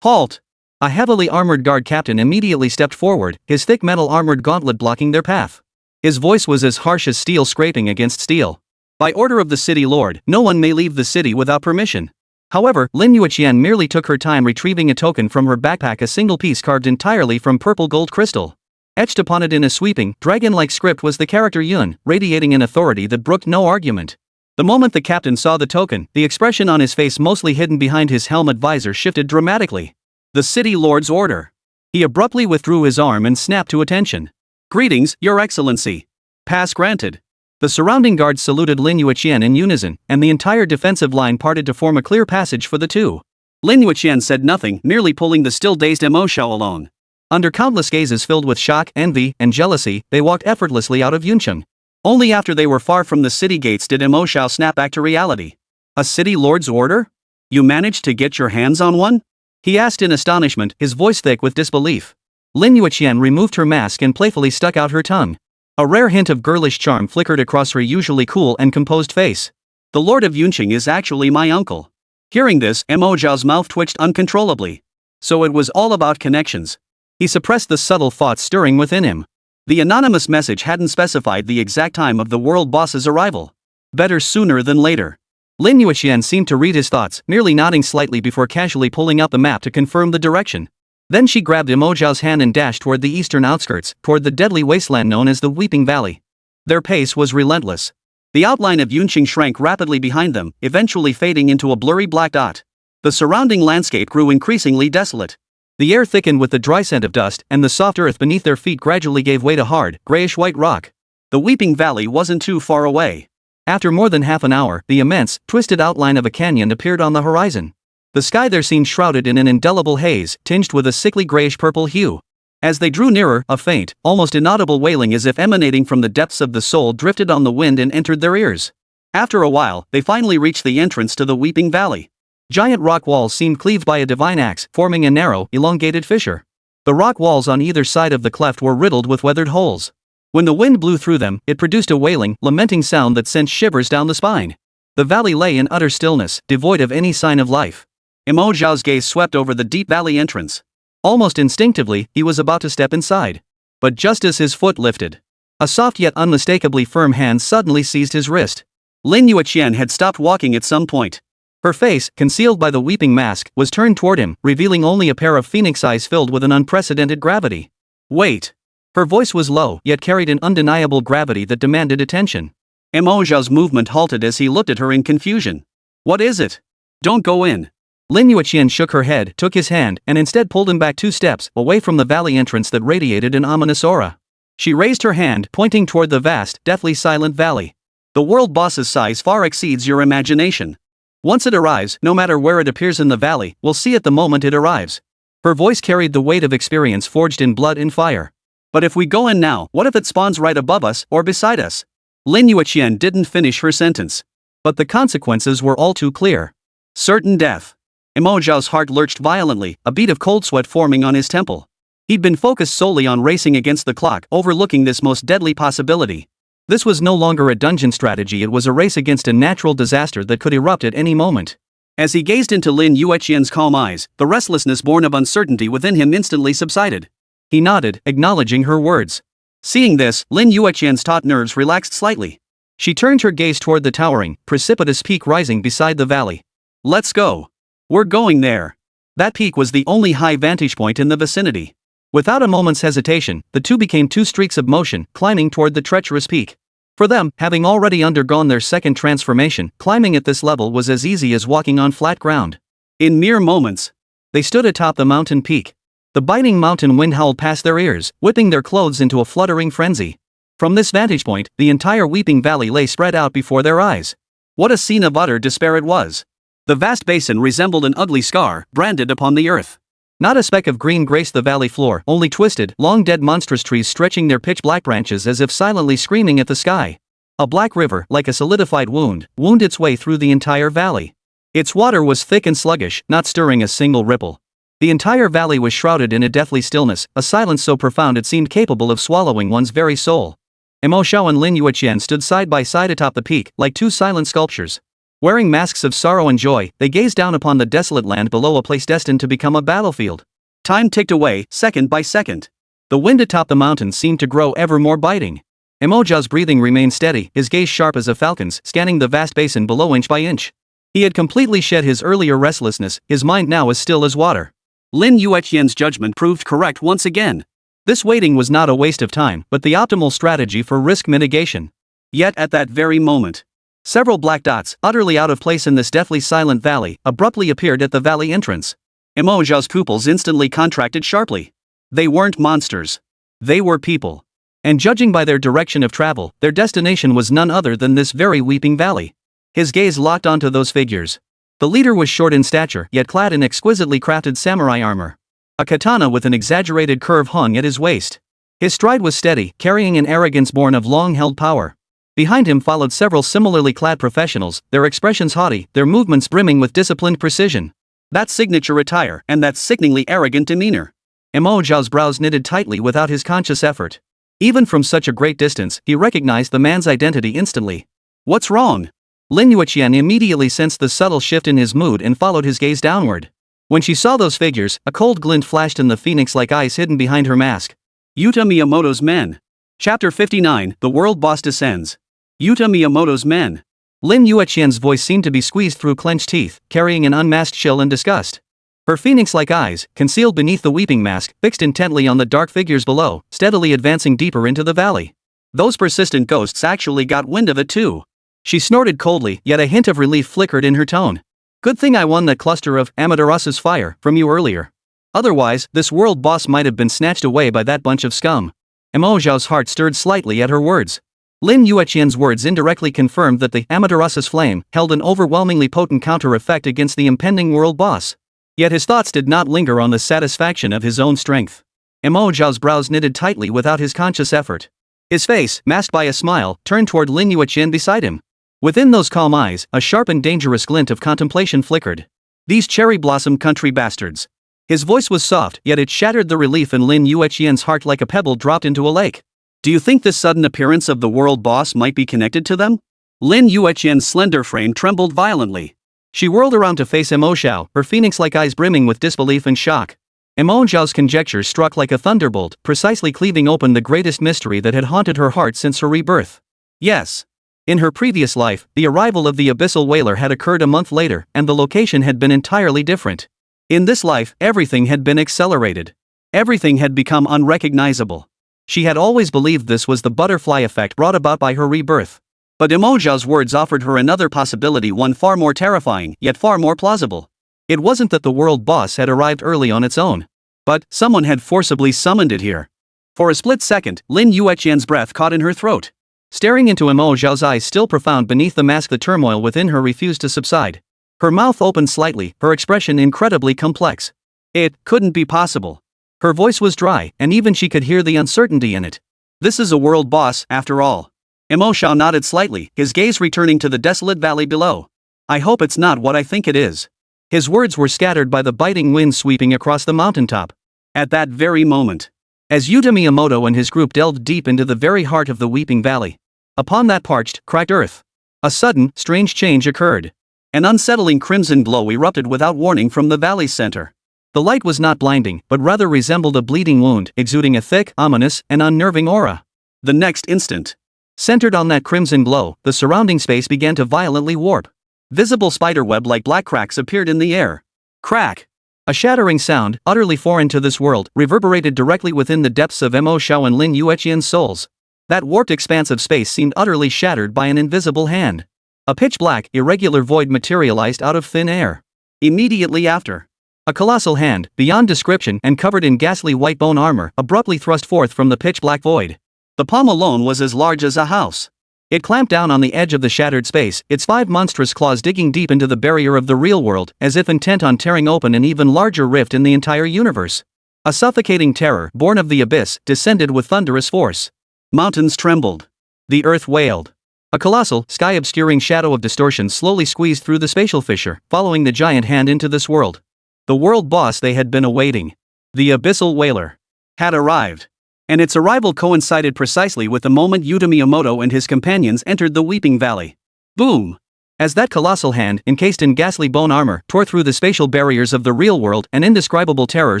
"Halt!" A heavily armored guard captain immediately stepped forward, his thick metal armored gauntlet blocking their path. His voice was as harsh as steel scraping against steel. "By order of the city lord, no one may leave the city without permission." However, Lin Yueqian merely took her time retrieving a token from her backpack, a single piece carved entirely from purple gold crystal. Etched upon it in a sweeping, dragon-like script was the character Yun, radiating an authority that brooked no argument. The moment the captain saw the token, the expression on his face, mostly hidden behind his helmet visor, shifted dramatically. The city lord's order. He abruptly withdrew his arm and snapped to attention. "Greetings, Your Excellency." "Pass granted." The surrounding guards saluted Lin Yueqian in unison, and the entire defensive line parted to form a clear passage for the two. Lin Yueqian said nothing, merely pulling the still-dazed Mo Xiao along. Under countless gazes filled with shock, envy, and jealousy, they walked effortlessly out of Yuncheng. Only after they were far from the city gates did Mo Xiao snap back to reality. "A city lord's order? You managed to get your hands on one?" he asked in astonishment, his voice thick with disbelief. Lin Yueqian removed her mask and playfully stuck out her tongue. A rare hint of girlish charm flickered across her usually cool and composed face. The Lord of Yunqing is actually my uncle. Hearing this, Mo Xiao's mouth twitched uncontrollably. So it was all about connections. He suppressed the subtle thoughts stirring within him. The anonymous message hadn't specified the exact time of the world boss's arrival. Better sooner than later. Lin Yueqian seemed to read his thoughts, merely nodding slightly before casually pulling out the map to confirm the direction. Then she grabbed Mo Xiao's hand and dashed toward the eastern outskirts, toward the deadly wasteland known as the Weeping Valley. Their pace was relentless. The outline of Yunqing shrank rapidly behind them, eventually fading into a blurry black dot. The surrounding landscape grew increasingly desolate. The air thickened with the dry scent of dust, and the soft earth beneath their feet gradually gave way to hard, grayish-white rock. The Weeping Valley wasn't too far away. After more than half an hour, the immense, twisted outline of a canyon appeared on the horizon. The sky there seemed shrouded in an indelible haze, tinged with a sickly grayish-purple hue. As they drew nearer, a faint, almost inaudible wailing as if emanating from the depths of the soul drifted on the wind and entered their ears. After a while, they finally reached the entrance to the Weeping Valley. Giant rock walls seemed cleaved by a divine axe, forming a narrow, elongated fissure. The rock walls on either side of the cleft were riddled with weathered holes. When the wind blew through them, it produced a wailing, lamenting sound that sent shivers down the spine. The valley lay in utter stillness, devoid of any sign of life. Mo Xiao's gaze swept over the deep valley entrance. Almost instinctively, he was about to step inside. But just as his foot lifted, a soft yet unmistakably firm hand suddenly seized his wrist. Lin Yueqian had stopped walking at some point. Her face, concealed by the weeping mask, was turned toward him, revealing only a pair of phoenix eyes filled with an unprecedented gravity. Wait. Her voice was low, yet carried an undeniable gravity that demanded attention. Mo Xiao's movement halted as he looked at her in confusion. What is it? Don't go in. Lin Yueqian shook her head, took his hand, and instead pulled him back 2 steps, away from the valley entrance that radiated an ominous aura. She raised her hand, pointing toward the vast, deathly silent valley. The world boss's size far exceeds your imagination. Once it arrives, no matter where it appears in the valley, we'll see it the moment it arrives. Her voice carried the weight of experience forged in blood and fire. But if we go in now, what if it spawns right above us, or beside us? Lin Yueqian didn't finish her sentence. But the consequences were all too clear. Certain death. Mo Xiao's heart lurched violently, a bead of cold sweat forming on his temple. He'd been focused solely on racing against the clock, overlooking this most deadly possibility. This was no longer a dungeon strategy, it was a race against a natural disaster that could erupt at any moment. As he gazed into Lin Yueqian's calm eyes, the restlessness born of uncertainty within him instantly subsided. He nodded, acknowledging her words. Seeing this, Lin Yueqian's taut nerves relaxed slightly. She turned her gaze toward the towering, precipitous peak rising beside the valley. Let's go. We're going there. That peak was the only high vantage point in the vicinity. Without a moment's hesitation, the two became 2 streaks of motion, climbing toward the treacherous peak. For them, having already undergone their second transformation, climbing at this level was as easy as walking on flat ground. In mere moments, they stood atop the mountain peak. The biting mountain wind howled past their ears, whipping their clothes into a fluttering frenzy. From this vantage point, the entire Weeping Valley lay spread out before their eyes. What a scene of utter despair it was. The vast basin resembled an ugly scar, branded upon the earth. Not a speck of green graced the valley floor, only twisted, long-dead monstrous trees stretching their pitch-black branches as if silently screaming at the sky. A black river, like a solidified wound, wound its way through the entire valley. Its water was thick and sluggish, not stirring a single ripple. The entire valley was shrouded in a deathly stillness, a silence so profound it seemed capable of swallowing one's very soul. Mo Xiao and Lin Yueqian stood side by side atop the peak, like 2 silent sculptures. Wearing masks of sorrow and joy, they gazed down upon the desolate land below, a place destined to become a battlefield. Time ticked away, second by second. The wind atop the mountains seemed to grow ever more biting. Mo Xiao's breathing remained steady, his gaze sharp as a falcon's, scanning the vast basin below inch by inch. He had completely shed his earlier restlessness, his mind now as still as water. Lin Yueqian's judgment proved correct once again. This waiting was not a waste of time, but the optimal strategy for risk mitigation. Yet at that very moment, several black dots, utterly out of place in this deathly silent valley, abruptly appeared at the valley entrance. Mo Xiao's pupils instantly contracted sharply. They weren't monsters. They were people. And judging by their direction of travel, their destination was none other than this very Weeping Valley. His gaze locked onto those figures. The leader was short in stature, yet clad in exquisitely crafted samurai armor. A katana with an exaggerated curve hung at his waist. His stride was steady, carrying an arrogance born of long-held power. Behind him followed several similarly clad professionals, their expressions haughty, their movements brimming with disciplined precision. That signature attire, and that sickeningly arrogant demeanor. Mo Xiao's brows knitted tightly without his conscious effort. Even from such a great distance, he recognized the man's identity instantly. What's wrong? Lin Yueqian immediately sensed the subtle shift in his mood and followed his gaze downward. When she saw those figures, a cold glint flashed in the phoenix-like eyes hidden behind her mask. Yuta Miyamoto's Men. Chapter 59, The World Boss Descends. Yuta Miyamoto's Men. Lin Yueqian's voice seemed to be squeezed through clenched teeth, carrying an unmasked chill and disgust. Her phoenix-like eyes, concealed beneath the weeping mask, fixed intently on the dark figures below, steadily advancing deeper into the valley. Those persistent ghosts actually got wind of it too. She snorted coldly, yet a hint of relief flickered in her tone. Good thing I won that cluster of Amaterasu's fire from you earlier. Otherwise, this world boss might have been snatched away by that bunch of scum. Mo Xiao's heart stirred slightly at her words. Lin Yueqian's words indirectly confirmed that the Amaterasu's flame held an overwhelmingly potent counter-effect against the impending world boss. Yet his thoughts did not linger on the satisfaction of his own strength. Mo Xiao's brows knitted tightly without his conscious effort. His face, masked by a smile, turned toward Lin Yueqian beside him. Within those calm eyes, a sharp and dangerous glint of contemplation flickered. These cherry blossom country bastards. His voice was soft, yet it shattered the relief in Lin Yueqian's heart like a pebble dropped into a lake. Do you think this sudden appearance of the world boss might be connected to them? Lin Yueqian's slender frame trembled violently. She whirled around to face Mo Xiao, her phoenix-like eyes brimming with disbelief and shock. Mo Xiao's conjecture struck like a thunderbolt, precisely cleaving open the greatest mystery that had haunted her heart since her rebirth. Yes. In her previous life, the arrival of the abyssal whaler had occurred a month later, and the location had been entirely different. In this life, everything had been accelerated. Everything had become unrecognizable. She had always believed this was the butterfly effect brought about by her rebirth. But Mo Xiao's words offered her another possibility, one far more terrifying, yet far more plausible. It wasn't that the world boss had arrived early on its own. But someone had forcibly summoned it here. For a split second, Lin Yueqian's breath caught in her throat. Staring into Mo Xiao's eyes still profound beneath the mask, the turmoil within her refused to subside. Her mouth opened slightly, her expression incredibly complex. It couldn't be possible. Her voice was dry, and even she could hear the uncertainty in it. This is a world boss, after all. Mo Xiao nodded slightly, his gaze returning to the desolate valley below. I hope it's not what I think it is. His words were scattered by the biting wind sweeping across the mountaintop. At that very moment, as Yuta Miyamoto and his group delved deep into the very heart of the weeping valley, upon that parched, cracked earth, a sudden, strange change occurred. An unsettling crimson glow erupted without warning from the valley's center. The light was not blinding, but rather resembled a bleeding wound, exuding a thick, ominous, and unnerving aura. The next instant, centered on that crimson glow, the surrounding space began to violently warp. Visible spiderweb-like black cracks appeared in the air. Crack! A shattering sound, utterly foreign to this world, reverberated directly within the depths of Mo Xiao and Lin Yueqian's souls. That warped expanse of space seemed utterly shattered by an invisible hand. A pitch-black, irregular void materialized out of thin air. Immediately after, a colossal hand, beyond description and covered in ghastly white bone armor, abruptly thrust forth from the pitch-black void. The palm alone was as large as a house. It clamped down on the edge of the shattered space, its 5 monstrous claws digging deep into the barrier of the real world, as if intent on tearing open an even larger rift in the entire universe. A suffocating terror, born of the abyss, descended with thunderous force. Mountains trembled. The earth wailed. A colossal, sky-obscuring shadow of distortion slowly squeezed through the spatial fissure, following the giant hand into this world. The world boss they had been awaiting, the abyssal whaler, had arrived. And its arrival coincided precisely with the moment Yuta Miyamoto and his companions entered the Weeping Valley. Boom! As that colossal hand, encased in ghastly bone armor, tore through the spatial barriers of the real world, an indescribable terror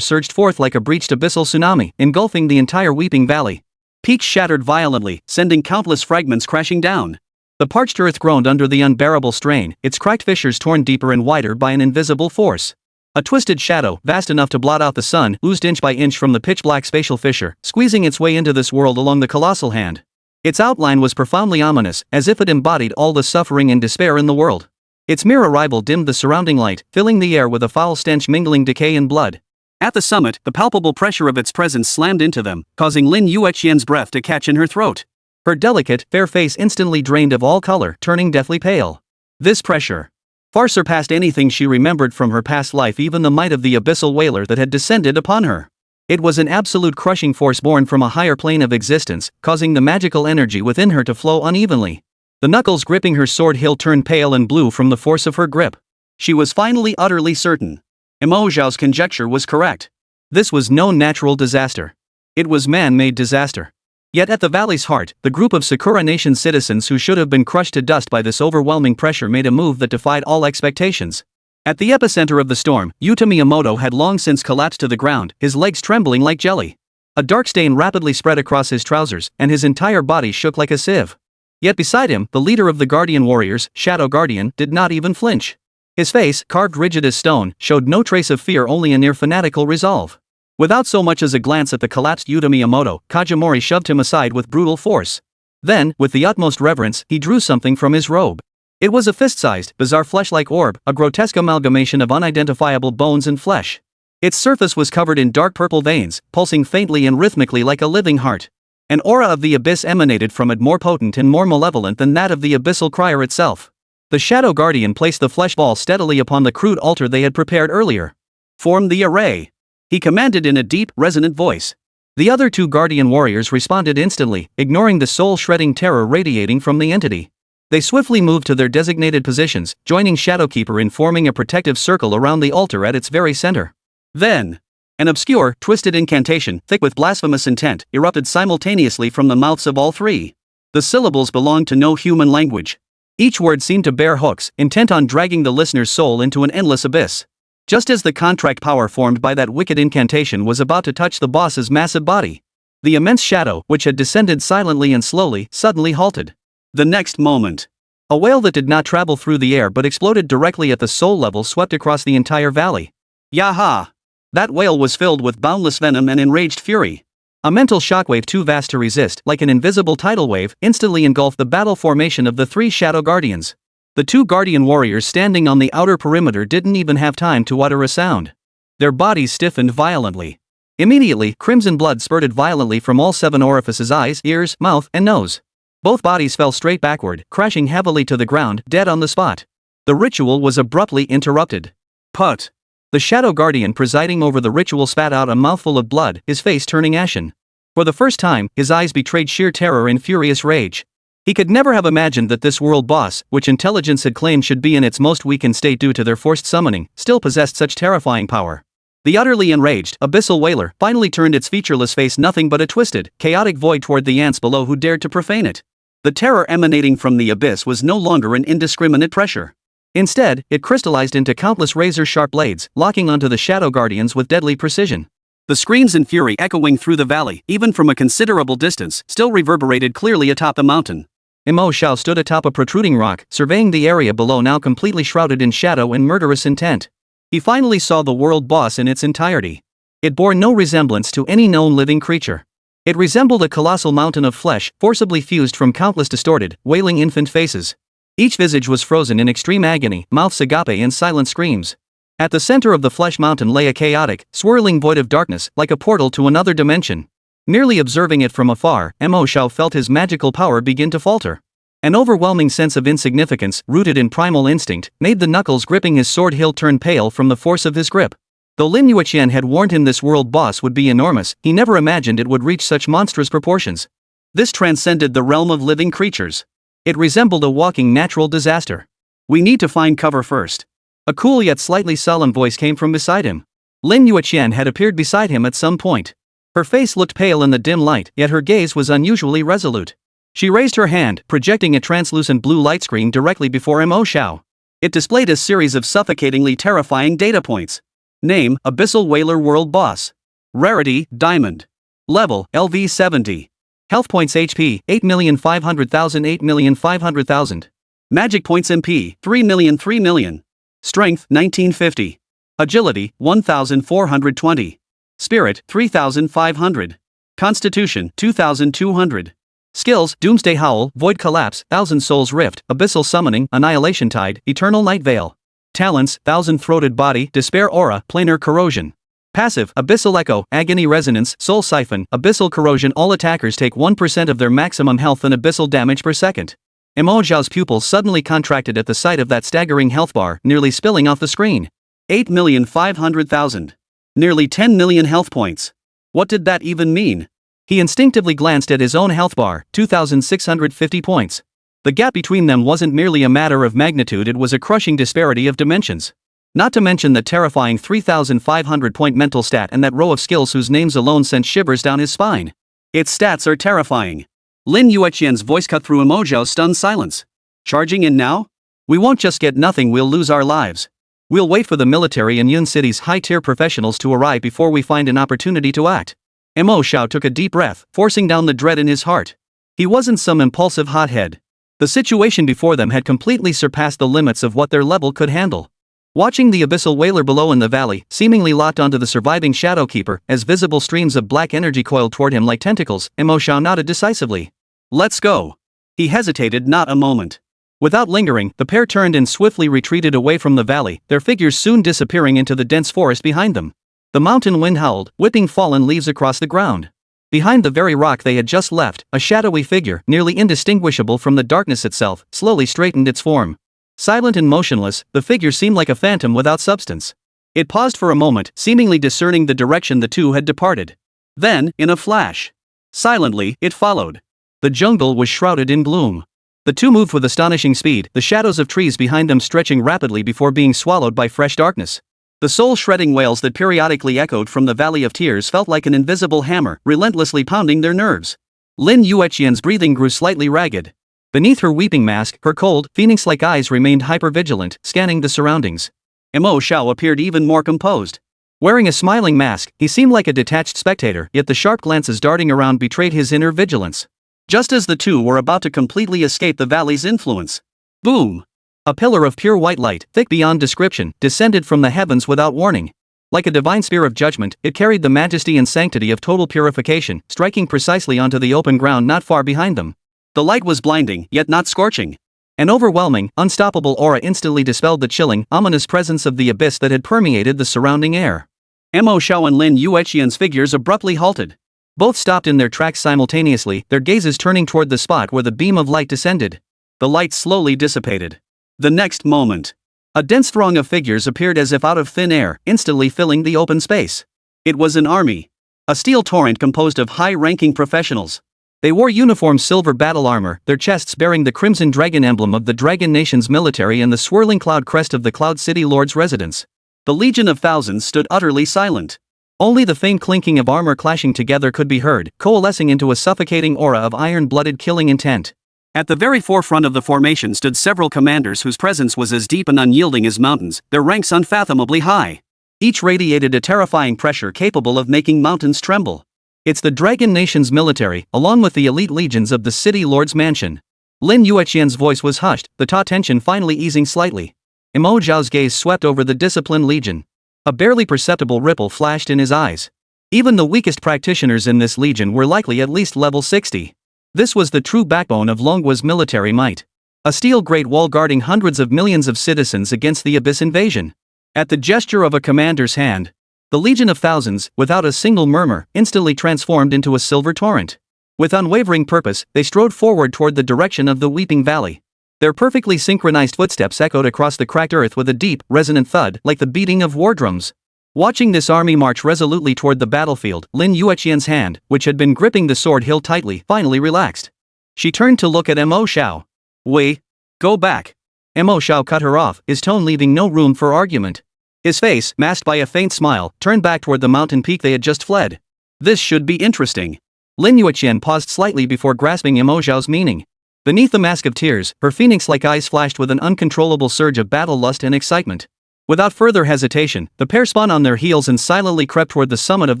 surged forth like a breached abyssal tsunami, engulfing the entire Weeping Valley. Peaks shattered violently, sending countless fragments crashing down. The parched earth groaned under the unbearable strain, its cracked fissures torn deeper and wider by an invisible force. A twisted shadow, vast enough to blot out the sun, oozed inch by inch from the pitch-black spatial fissure, squeezing its way into this world along the colossal hand. Its outline was profoundly ominous, as if it embodied all the suffering and despair in the world. Its mere arrival dimmed the surrounding light, filling the air with a foul stench mingling decay and blood. At the summit, the palpable pressure of its presence slammed into them, causing Lin Yueqian's breath to catch in her throat. Her delicate, fair face instantly drained of all color, turning deathly pale. This pressure far surpassed anything she remembered from her past life, even the might of the abyssal whaler that had descended upon her. It was an absolute crushing force born from a higher plane of existence, causing the magical energy within her to flow unevenly. The knuckles gripping her sword hilt turned pale and blue from the force of her grip. She was finally utterly certain. Mo Xiao's conjecture was correct. This was no natural disaster. It was man-made disaster. Yet at the valley's heart, the group of Sakura Nation citizens who should have been crushed to dust by this overwhelming pressure made a move that defied all expectations. At the epicenter of the storm, Yuta Miyamoto had long since collapsed to the ground, his legs trembling like jelly. A dark stain rapidly spread across his trousers, and his entire body shook like a sieve. Yet beside him, the leader of the Guardian Warriors, Shadow Guardian, did not even flinch. His face, carved rigid as stone, showed no trace of fear, only a near fanatical resolve. Without so much as a glance at the collapsed Yuta Miyamoto, Kajimori shoved him aside with brutal force. Then, with the utmost reverence, he drew something from his robe. It was a fist-sized, bizarre flesh-like orb, a grotesque amalgamation of unidentifiable bones and flesh. Its surface was covered in dark purple veins, pulsing faintly and rhythmically like a living heart. An aura of the abyss emanated from it, more potent and more malevolent than that of the abyssal crier itself. The Shadow Guardian placed the flesh ball steadily upon the crude altar they had prepared earlier. "Form the array," he commanded in a deep, resonant voice. The other two Guardian Warriors responded instantly, ignoring the soul-shredding terror radiating from the entity. They swiftly moved to their designated positions, joining Shadowkeeper in forming a protective circle around the altar at its very center. Then, an obscure, twisted incantation, thick with blasphemous intent, erupted simultaneously from the mouths of all three. The syllables belonged to no human language. Each word seemed to bear hooks, intent on dragging the listener's soul into an endless abyss. Just as the contract power formed by that wicked incantation was about to touch the boss's massive body, the immense shadow, which had descended silently and slowly, suddenly halted. The next moment, a wail that did not travel through the air but exploded directly at the soul level swept across the entire valley. Yaha! That wail was filled with boundless venom and enraged fury. A mental shockwave too vast to resist, like an invisible tidal wave, instantly engulfed the battle formation of the three Shadow Guardians. The two Guardian Warriors standing on the outer perimeter didn't even have time to utter a sound. Their bodies stiffened violently. Immediately, crimson blood spurted violently from all 7 orifices: eyes, ears, mouth, and nose. Both bodies fell straight backward, crashing heavily to the ground, dead on the spot. The ritual was abruptly interrupted. Put! The Shadow Guardian presiding over the ritual spat out a mouthful of blood, his face turning ashen. For the first time, his eyes betrayed sheer terror and furious rage. He could never have imagined that this world boss, which intelligence had claimed should be in its most weakened state due to their forced summoning, still possessed such terrifying power. The utterly enraged, abyssal wailer finally turned its featureless face nothing but a twisted, chaotic void toward the ants below who dared to profane it. The terror emanating from the abyss was no longer an indiscriminate pressure. Instead, it crystallized into countless razor-sharp blades, locking onto the Shadow Guardians with deadly precision. The screams and fury echoing through the valley, even from a considerable distance, still reverberated clearly atop the mountain. Mo Xiao stood atop a protruding rock, surveying the area below, now completely shrouded in shadow and murderous intent. He finally saw the world boss in its entirety. It bore no resemblance to any known living creature. It resembled a colossal mountain of flesh, forcibly fused from countless distorted, wailing infant faces. Each visage was frozen in extreme agony, mouths agape in silent screams. At the center of the flesh mountain lay a chaotic, swirling void of darkness, like a portal to another dimension. Merely observing it from afar, Mo Xiao felt his magical power begin to falter. An overwhelming sense of insignificance, rooted in primal instinct, made the knuckles gripping his sword hilt turn pale from the force of his grip. Though Lin Yueqian had warned him this world boss would be enormous, he never imagined it would reach such monstrous proportions. This transcended the realm of living creatures. It resembled a walking natural disaster. "We need to find cover first." A cool yet slightly sullen voice came from beside him. Lin Yueqian had appeared beside him at some point. Her face looked pale in the dim light, yet her gaze was unusually resolute. She raised her hand, projecting a translucent blue light screen directly before Mo Xiao. It displayed a series of suffocatingly terrifying data points. Name: Abyssal Whaler World Boss. Rarity: Diamond. Level: LV70. Health points: HP 8,500,000 8,500,000. Magic points: MP 3,000,000 3,000,000. Strength: 1950. Agility: 1,420. Spirit: 3,500. Constitution: 2,200. Skills: Doomsday Howl, Void Collapse, Thousand Souls Rift, Abyssal Summoning, Annihilation Tide, Eternal Night Veil. Talents: Thousand Throated Body, Despair Aura, Planar Corrosion. Passive: Abyssal Echo, Agony Resonance, Soul Siphon, Abyssal Corrosion. All attackers take 1% of their maximum health and abyssal damage per second. Mo Xiao's pupils suddenly contracted at the sight of that staggering health bar, nearly spilling off the screen. 8,500,000. Nearly 10 million health points. What did that even mean? He instinctively glanced at his own health bar, 2,650 points. The gap between them wasn't merely a matter of magnitude, it was a crushing disparity of dimensions. Not to mention the terrifying 3,500 point mental stat and that row of skills whose names alone sent shivers down his spine. Its stats are terrifying. Lin Yueqian's voice cut through Mo Xiao's stunned silence. Charging in now? We won't just get nothing, we'll lose our lives. We'll wait for the military and Yun City's high-tier professionals to arrive before we find an opportunity to act. Mo Xiao took a deep breath, forcing down the dread in his heart. He wasn't some impulsive hothead. The situation before them had completely surpassed the limits of what their level could handle. Watching the abyssal whaler below in the valley, seemingly locked onto the surviving Shadowkeeper, as visible streams of black energy coiled toward him like tentacles, Mo Xiao nodded decisively. Let's go. He hesitated not a moment. Without lingering, the pair turned and swiftly retreated away from the valley, their figures soon disappearing into the dense forest behind them. The mountain wind howled, whipping fallen leaves across the ground. Behind the very rock they had just left, a shadowy figure, nearly indistinguishable from the darkness itself, slowly straightened its form. Silent and motionless, the figure seemed like a phantom without substance. It paused for a moment, seemingly discerning the direction the two had departed. Then, in a flash, silently, it followed. The jungle was shrouded in gloom. The two moved with astonishing speed, the shadows of trees behind them stretching rapidly before being swallowed by fresh darkness. The soul-shredding wails that periodically echoed from the Valley of Tears felt like an invisible hammer, relentlessly pounding their nerves. Lin Yueqian's breathing grew slightly ragged. Beneath her weeping mask, her cold, phoenix-like eyes remained hyper-vigilant, scanning the surroundings. Mo Xiao appeared even more composed. Wearing a smiling mask, he seemed like a detached spectator, yet the sharp glances darting around betrayed his inner vigilance. Just as the two were about to completely escape the valley's influence. Boom! A pillar of pure white light, thick beyond description, descended from the heavens without warning. Like a divine spear of judgment, it carried the majesty and sanctity of total purification, striking precisely onto the open ground not far behind them. The light was blinding, yet not scorching. An overwhelming, unstoppable aura instantly dispelled the chilling, ominous presence of the abyss that had permeated the surrounding air. Mo Xiao and Lin Yueqian's figures abruptly halted. Both stopped in their tracks simultaneously, their gazes turning toward the spot where the beam of light descended. The light slowly dissipated. The next moment, a dense throng of figures appeared as if out of thin air, instantly filling the open space. It was an army. A steel torrent composed of high-ranking professionals. They wore uniform silver battle armor, their chests bearing the crimson dragon emblem of the Dragon Nation's military and the swirling cloud crest of the Cloud City Lord's residence. The Legion of Thousands stood utterly silent. Only the faint clinking of armor clashing together could be heard, coalescing into a suffocating aura of iron-blooded killing intent. At the very forefront of the formation stood several commanders whose presence was as deep and unyielding as mountains, their ranks unfathomably high. Each radiated a terrifying pressure capable of making mountains tremble. It's the Dragon Nation's military, along with the elite legions of the City Lord's mansion. Lin Yueqian's voice was hushed, the taut tension finally easing slightly. Mo Xiao's gaze swept over the disciplined legion. A barely perceptible ripple flashed in his eyes. Even the weakest practitioners in this legion were likely at least level 60. This was the true backbone of Longhua's military might. A steel great wall guarding hundreds of millions of citizens against the abyss invasion. At the gesture of a commander's hand, the Legion of Thousands, without a single murmur, instantly transformed into a silver torrent. With unwavering purpose, they strode forward toward the direction of the Weeping Valley. Their perfectly synchronized footsteps echoed across the cracked earth with a deep, resonant thud, like the beating of war drums. Watching this army march resolutely toward the battlefield, Lin Yueqian's hand, which had been gripping the sword hilt tightly, finally relaxed. She turned to look at Mo Xiao. "Wei, go back." Mo Xiao cut her off, his tone leaving no room for argument. His face, masked by a faint smile, turned back toward the mountain peak they had just fled. This should be interesting. Lin Yueqian paused slightly before grasping Mo Xiao's meaning. Beneath the mask of tears, her phoenix-like eyes flashed with an uncontrollable surge of battle lust and excitement. Without further hesitation, the pair spun on their heels and silently crept toward the summit of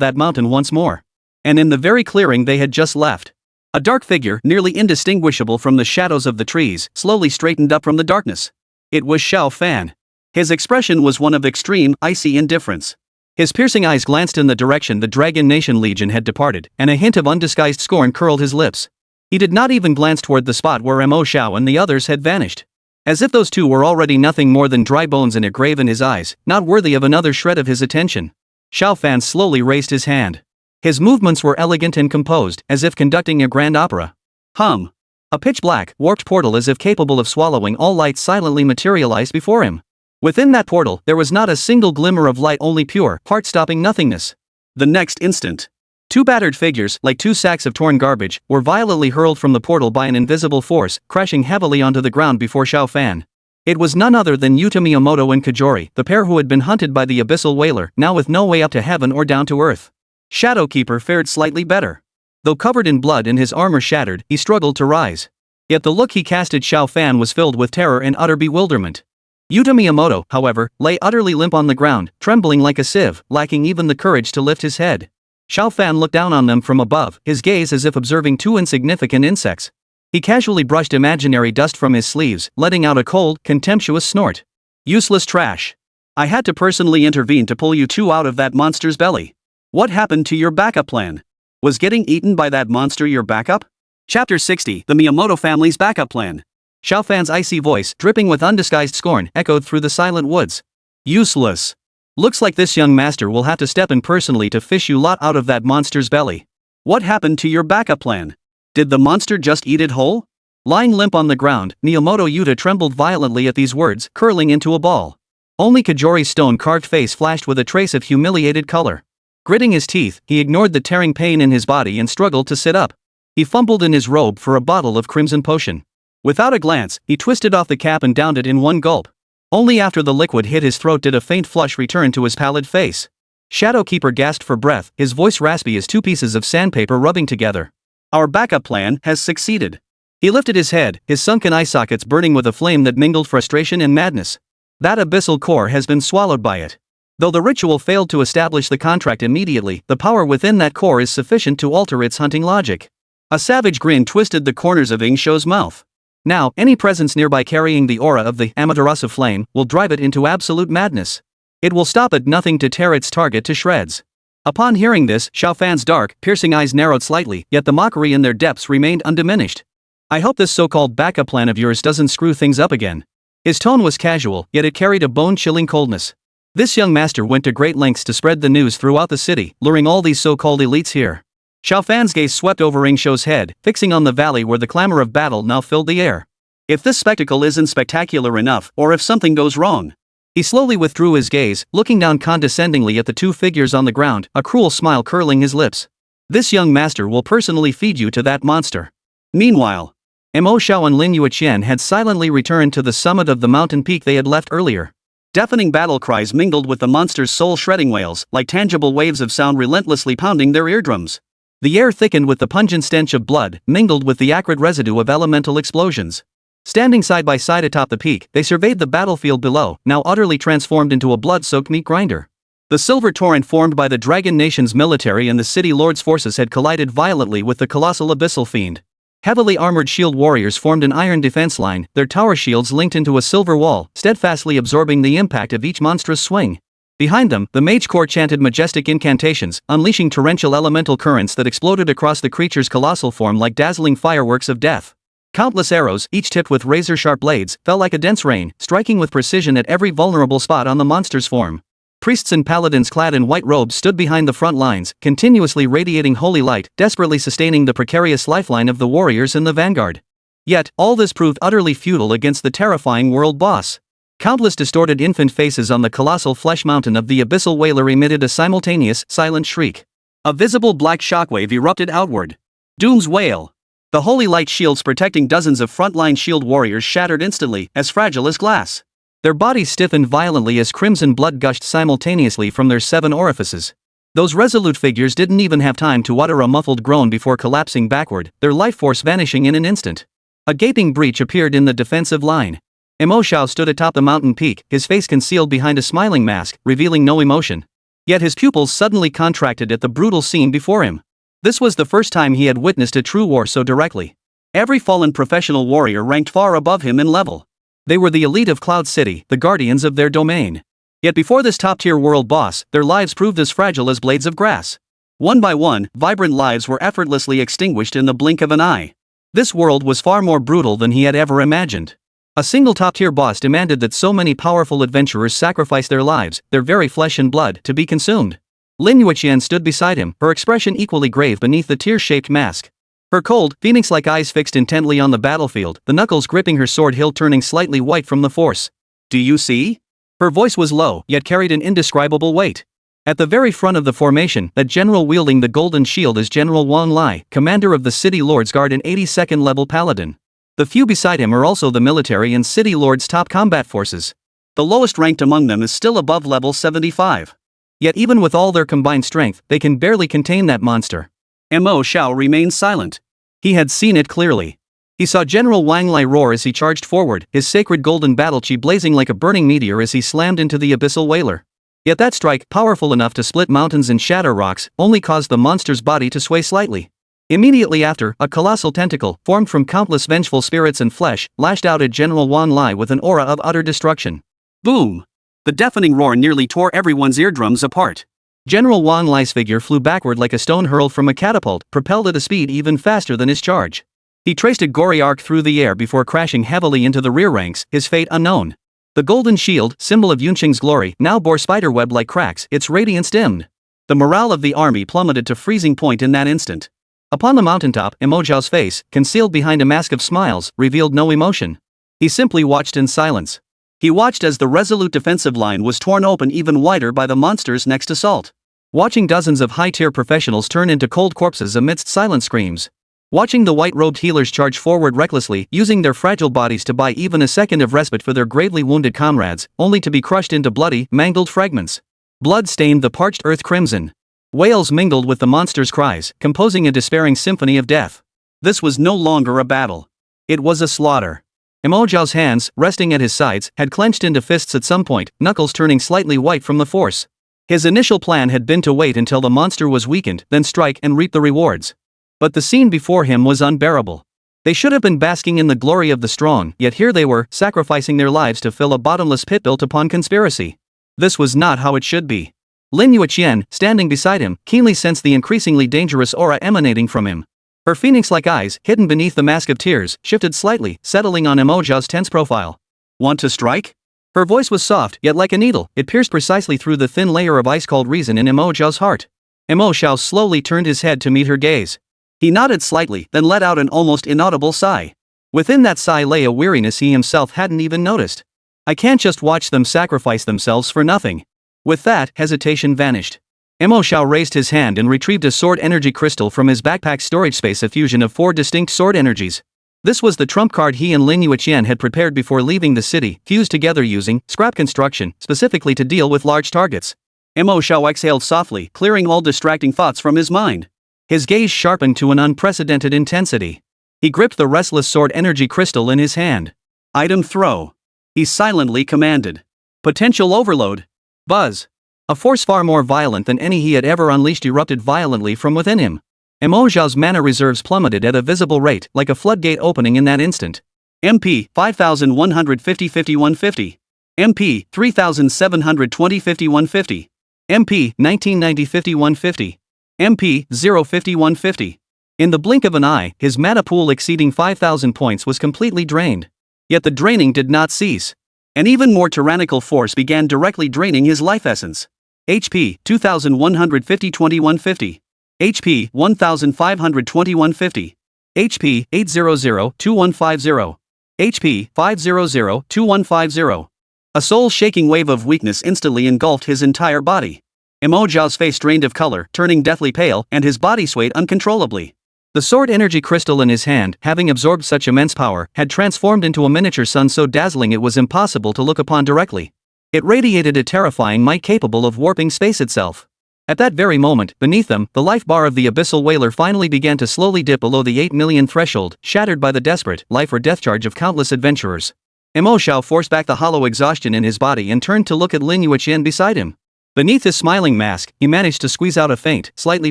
that mountain once more. And in the very clearing they had just left, a dark figure, nearly indistinguishable from the shadows of the trees, slowly straightened up from the darkness. It was Xiao Fan. His expression was one of extreme, icy indifference. His piercing eyes glanced in the direction the Dragon Nation Legion had departed, and a hint of undisguised scorn curled his lips. He did not even glance toward the spot where Mo Xiao and the others had vanished. As if those two were already nothing more than dry bones in a grave in his eyes, not worthy of another shred of his attention. Xiao Fan slowly raised his hand. His movements were elegant and composed, as if conducting a grand opera. A pitch-black, warped portal as if capable of swallowing all light silently materialized before him. Within that portal, there was not a single glimmer of light, only pure, heart-stopping nothingness. The next instant, two battered figures, like two sacks of torn garbage, were violently hurled from the portal by an invisible force, crashing heavily onto the ground before Xiao Fan. It was none other than Yuta Miyamoto and Kajori, the pair who had been hunted by the abyssal whaler, now with no way up to heaven or down to earth. Shadowkeeper fared slightly better. Though covered in blood and his armor shattered, he struggled to rise. Yet the look he cast at Xiao Fan was filled with terror and utter bewilderment. Yuta Miyamoto, however, lay utterly limp on the ground, trembling like a sieve, lacking even the courage to lift his head. Xiao Fan looked down on them from above, his gaze as if observing two insignificant insects. He casually brushed imaginary dust from his sleeves, letting out a cold, contemptuous snort. Useless trash. I had to personally intervene to pull you two out of that monster's belly. What happened to your backup plan? Was getting eaten by that monster your backup? Chapter 60, The Miyamoto Family's Backup Plan. Xiao Fan's icy voice, dripping with undisguised scorn, echoed through the silent woods. Useless. Looks like this young master will have to step in personally to fish you lot out of that monster's belly. What happened to your backup plan? Did the monster just eat it whole? Lying limp on the ground, Miyamoto Yuta trembled violently at these words, curling into a ball. Only Kajori's stone-carved face flashed with a trace of humiliated color. Gritting his teeth, he ignored the tearing pain in his body and struggled to sit up. He fumbled in his robe for a bottle of crimson potion. Without a glance, he twisted off the cap and downed it in one gulp. Only after the liquid hit his throat did a faint flush return to his pallid face. Shadowkeeper gasped for breath, his voice raspy as two pieces of sandpaper rubbing together. Our backup plan has succeeded. He lifted his head, his sunken eye sockets burning with a flame that mingled frustration and madness. That abyssal core has been swallowed by it. Though the ritual failed to establish the contract immediately, the power within that core is sufficient to alter its hunting logic. A savage grin twisted the corners of Ingshou's mouth. Now, any presence nearby carrying the aura of the Amaterasu flame will drive it into absolute madness. It will stop at nothing to tear its target to shreds. Upon hearing this, Xiao Fan's dark, piercing eyes narrowed slightly, yet the mockery in their depths remained undiminished. I hope this so-called backup plan of yours doesn't screw things up again. His tone was casual, yet it carried a bone-chilling coldness. This young master went to great lengths to spread the news throughout the city, luring all these so-called elites here. Xiao Fan's gaze swept over Ingshou's head, fixing on the valley where the clamor of battle now filled the air. If this spectacle isn't spectacular enough, or if something goes wrong. He slowly withdrew his gaze, looking down condescendingly at the two figures on the ground, a cruel smile curling his lips. This young master will personally feed you to that monster. Meanwhile, Mo Xiao and Lin Yueqian had silently returned to the summit of the mountain peak they had left earlier. Deafening battle cries mingled with the monster's soul-shredding wails, like tangible waves of sound relentlessly pounding their eardrums. The air thickened with the pungent stench of blood, mingled with the acrid residue of elemental explosions. Standing side by side atop the peak, they surveyed the battlefield below, now utterly transformed into a blood-soaked meat grinder. The silver torrent formed by the Dragon Nation's military and the City Lord's forces had collided violently with the colossal abyssal fiend. Heavily armored shield warriors formed an iron defense line, their tower shields linked into a silver wall, steadfastly absorbing the impact of each monstrous swing. Behind them, the mage corps chanted majestic incantations, unleashing torrential elemental currents that exploded across the creature's colossal form like dazzling fireworks of death. Countless arrows, each tipped with razor-sharp blades, fell like a dense rain, striking with precision at every vulnerable spot on the monster's form. Priests and paladins clad in white robes stood behind the front lines, continuously radiating holy light, desperately sustaining the precarious lifeline of the warriors in the vanguard. Yet, all this proved utterly futile against the terrifying world boss. Countless distorted infant faces on the colossal flesh mountain of the abyssal wailer emitted a simultaneous, silent shriek. A visible black shockwave erupted outward. Doom's wail. The holy light shields protecting dozens of frontline shield warriors shattered instantly, as fragile as glass. Their bodies stiffened violently as crimson blood gushed simultaneously from their 7 orifices. Those resolute figures didn't even have time to utter a muffled groan before collapsing backward, their life force vanishing in an instant. A gaping breach appeared in the defensive line. Mo Xiao stood atop the mountain peak, his face concealed behind a smiling mask, revealing no emotion. Yet his pupils suddenly contracted at the brutal scene before him. This was the first time he had witnessed a true war so directly. Every fallen professional warrior ranked far above him in level. They were the elite of Cloud City, the guardians of their domain. Yet before this top-tier world boss, their lives proved as fragile as blades of grass. One by one, vibrant lives were effortlessly extinguished in the blink of an eye. This world was far more brutal than he had ever imagined. A single top-tier boss demanded that so many powerful adventurers sacrifice their lives, their very flesh and blood, to be consumed. Lin Yueqian stood beside him, her expression equally grave beneath the tear-shaped mask. Her cold, phoenix-like eyes fixed intently on the battlefield, the knuckles gripping her sword hilt turning slightly white from the force. Do you see? Her voice was low, yet carried an indescribable weight. At the very front of the formation, that general wielding the golden shield is General Wang Lai, commander of the City Lord's Guard and 82nd level paladin. The few beside him are also the military and City Lord's top combat forces. The lowest ranked among them is still above level 75. Yet even with all their combined strength, they can barely contain that monster. Mo Xiao remained silent. He had seen it clearly. He saw General Wang Lai roar as he charged forward, his sacred golden battle chi blazing like a burning meteor as he slammed into the abyssal whaler. Yet that strike, powerful enough to split mountains and shatter rocks, only caused the monster's body to sway slightly. Immediately after, a colossal tentacle, formed from countless vengeful spirits and flesh, lashed out at General Wang Lai with an aura of utter destruction. Boom! The deafening roar nearly tore everyone's eardrums apart. General Wang Lai's figure flew backward like a stone hurled from a catapult, propelled at a speed even faster than his charge. He traced a gory arc through the air before crashing heavily into the rear ranks, his fate unknown. The golden shield, symbol of Yunqing's glory, now bore spiderweb-like cracks, its radiance dimmed. The morale of the army plummeted to freezing point in that instant. Upon the mountaintop, Mo Xiao's face, concealed behind a mask of smiles, revealed no emotion. He simply watched in silence. He watched as the resolute defensive line was torn open even wider by the monster's next assault. Watching dozens of high-tier professionals turn into cold corpses amidst silent screams. Watching the white-robed healers charge forward recklessly, using their fragile bodies to buy even a second of respite for their gravely wounded comrades, only to be crushed into bloody, mangled fragments. Blood stained the parched earth crimson. Wails mingled with the monster's cries, composing a despairing symphony of death. This was no longer a battle. It was a slaughter. Mo Xiao's hands, resting at his sides, had clenched into fists at some point, knuckles turning slightly white from the force. His initial plan had been to wait until the monster was weakened, then strike and reap the rewards. But the scene before him was unbearable. They should have been basking in the glory of the strong, yet here they were, sacrificing their lives to fill a bottomless pit built upon conspiracy. This was not how it should be. Lin Yueqian, standing beside him, keenly sensed the increasingly dangerous aura emanating from him. Her phoenix-like eyes, hidden beneath the mask of tears, shifted slightly, settling on Mo Xiao's tense profile. Want to strike? Her voice was soft, yet like a needle, it pierced precisely through the thin layer of ice-cold reason in Mo Xiao's heart. Mo Xiao slowly turned his head to meet her gaze. He nodded slightly, then let out an almost inaudible sigh. Within that sigh lay a weariness he himself hadn't even noticed. I can't just watch them sacrifice themselves for nothing. With that, hesitation vanished. Mo Xiao raised his hand and retrieved a sword energy crystal from his backpack's storage space, a fusion of 4 distinct sword energies. This was the trump card he and Lin Yueqian had prepared before leaving the city, fused together using scrap construction, specifically to deal with large targets. Mo Xiao exhaled softly, clearing all distracting thoughts from his mind. His gaze sharpened to an unprecedented intensity. He gripped the restless sword energy crystal in his hand. Item throw. He silently commanded. Potential overload. Buzz. A force far more violent than any he had ever unleashed erupted violently from within him. Mo Xiao's mana reserves plummeted at a visible rate, like a floodgate opening in that instant. MP 5150 5150. MP 3720 5150. MP 1990 5150. MP 05150. In the blink of an eye, his mana pool exceeding 5,000 points was completely drained. Yet the draining did not cease. An even more tyrannical force began directly draining his life essence. HP 2150 2150. HP 1520 HP 800 2150. HP 500 2150. A soul-shaking wave of weakness instantly engulfed his entire body. Mo Xiao's face drained of color, turning deathly pale, and his body swayed uncontrollably. The sword energy crystal in his hand, having absorbed such immense power, had transformed into a miniature sun so dazzling it was impossible to look upon directly. It radiated a terrifying might capable of warping space itself. At that very moment, beneath them, the life bar of the abyssal whaler finally began to slowly dip below the 8 million threshold, shattered by the desperate, life-or-death charge of countless adventurers. Mo Xiao forced back the hollow exhaustion in his body and turned to look at Lin Yueqian beside him. Beneath his smiling mask, he managed to squeeze out a faint, slightly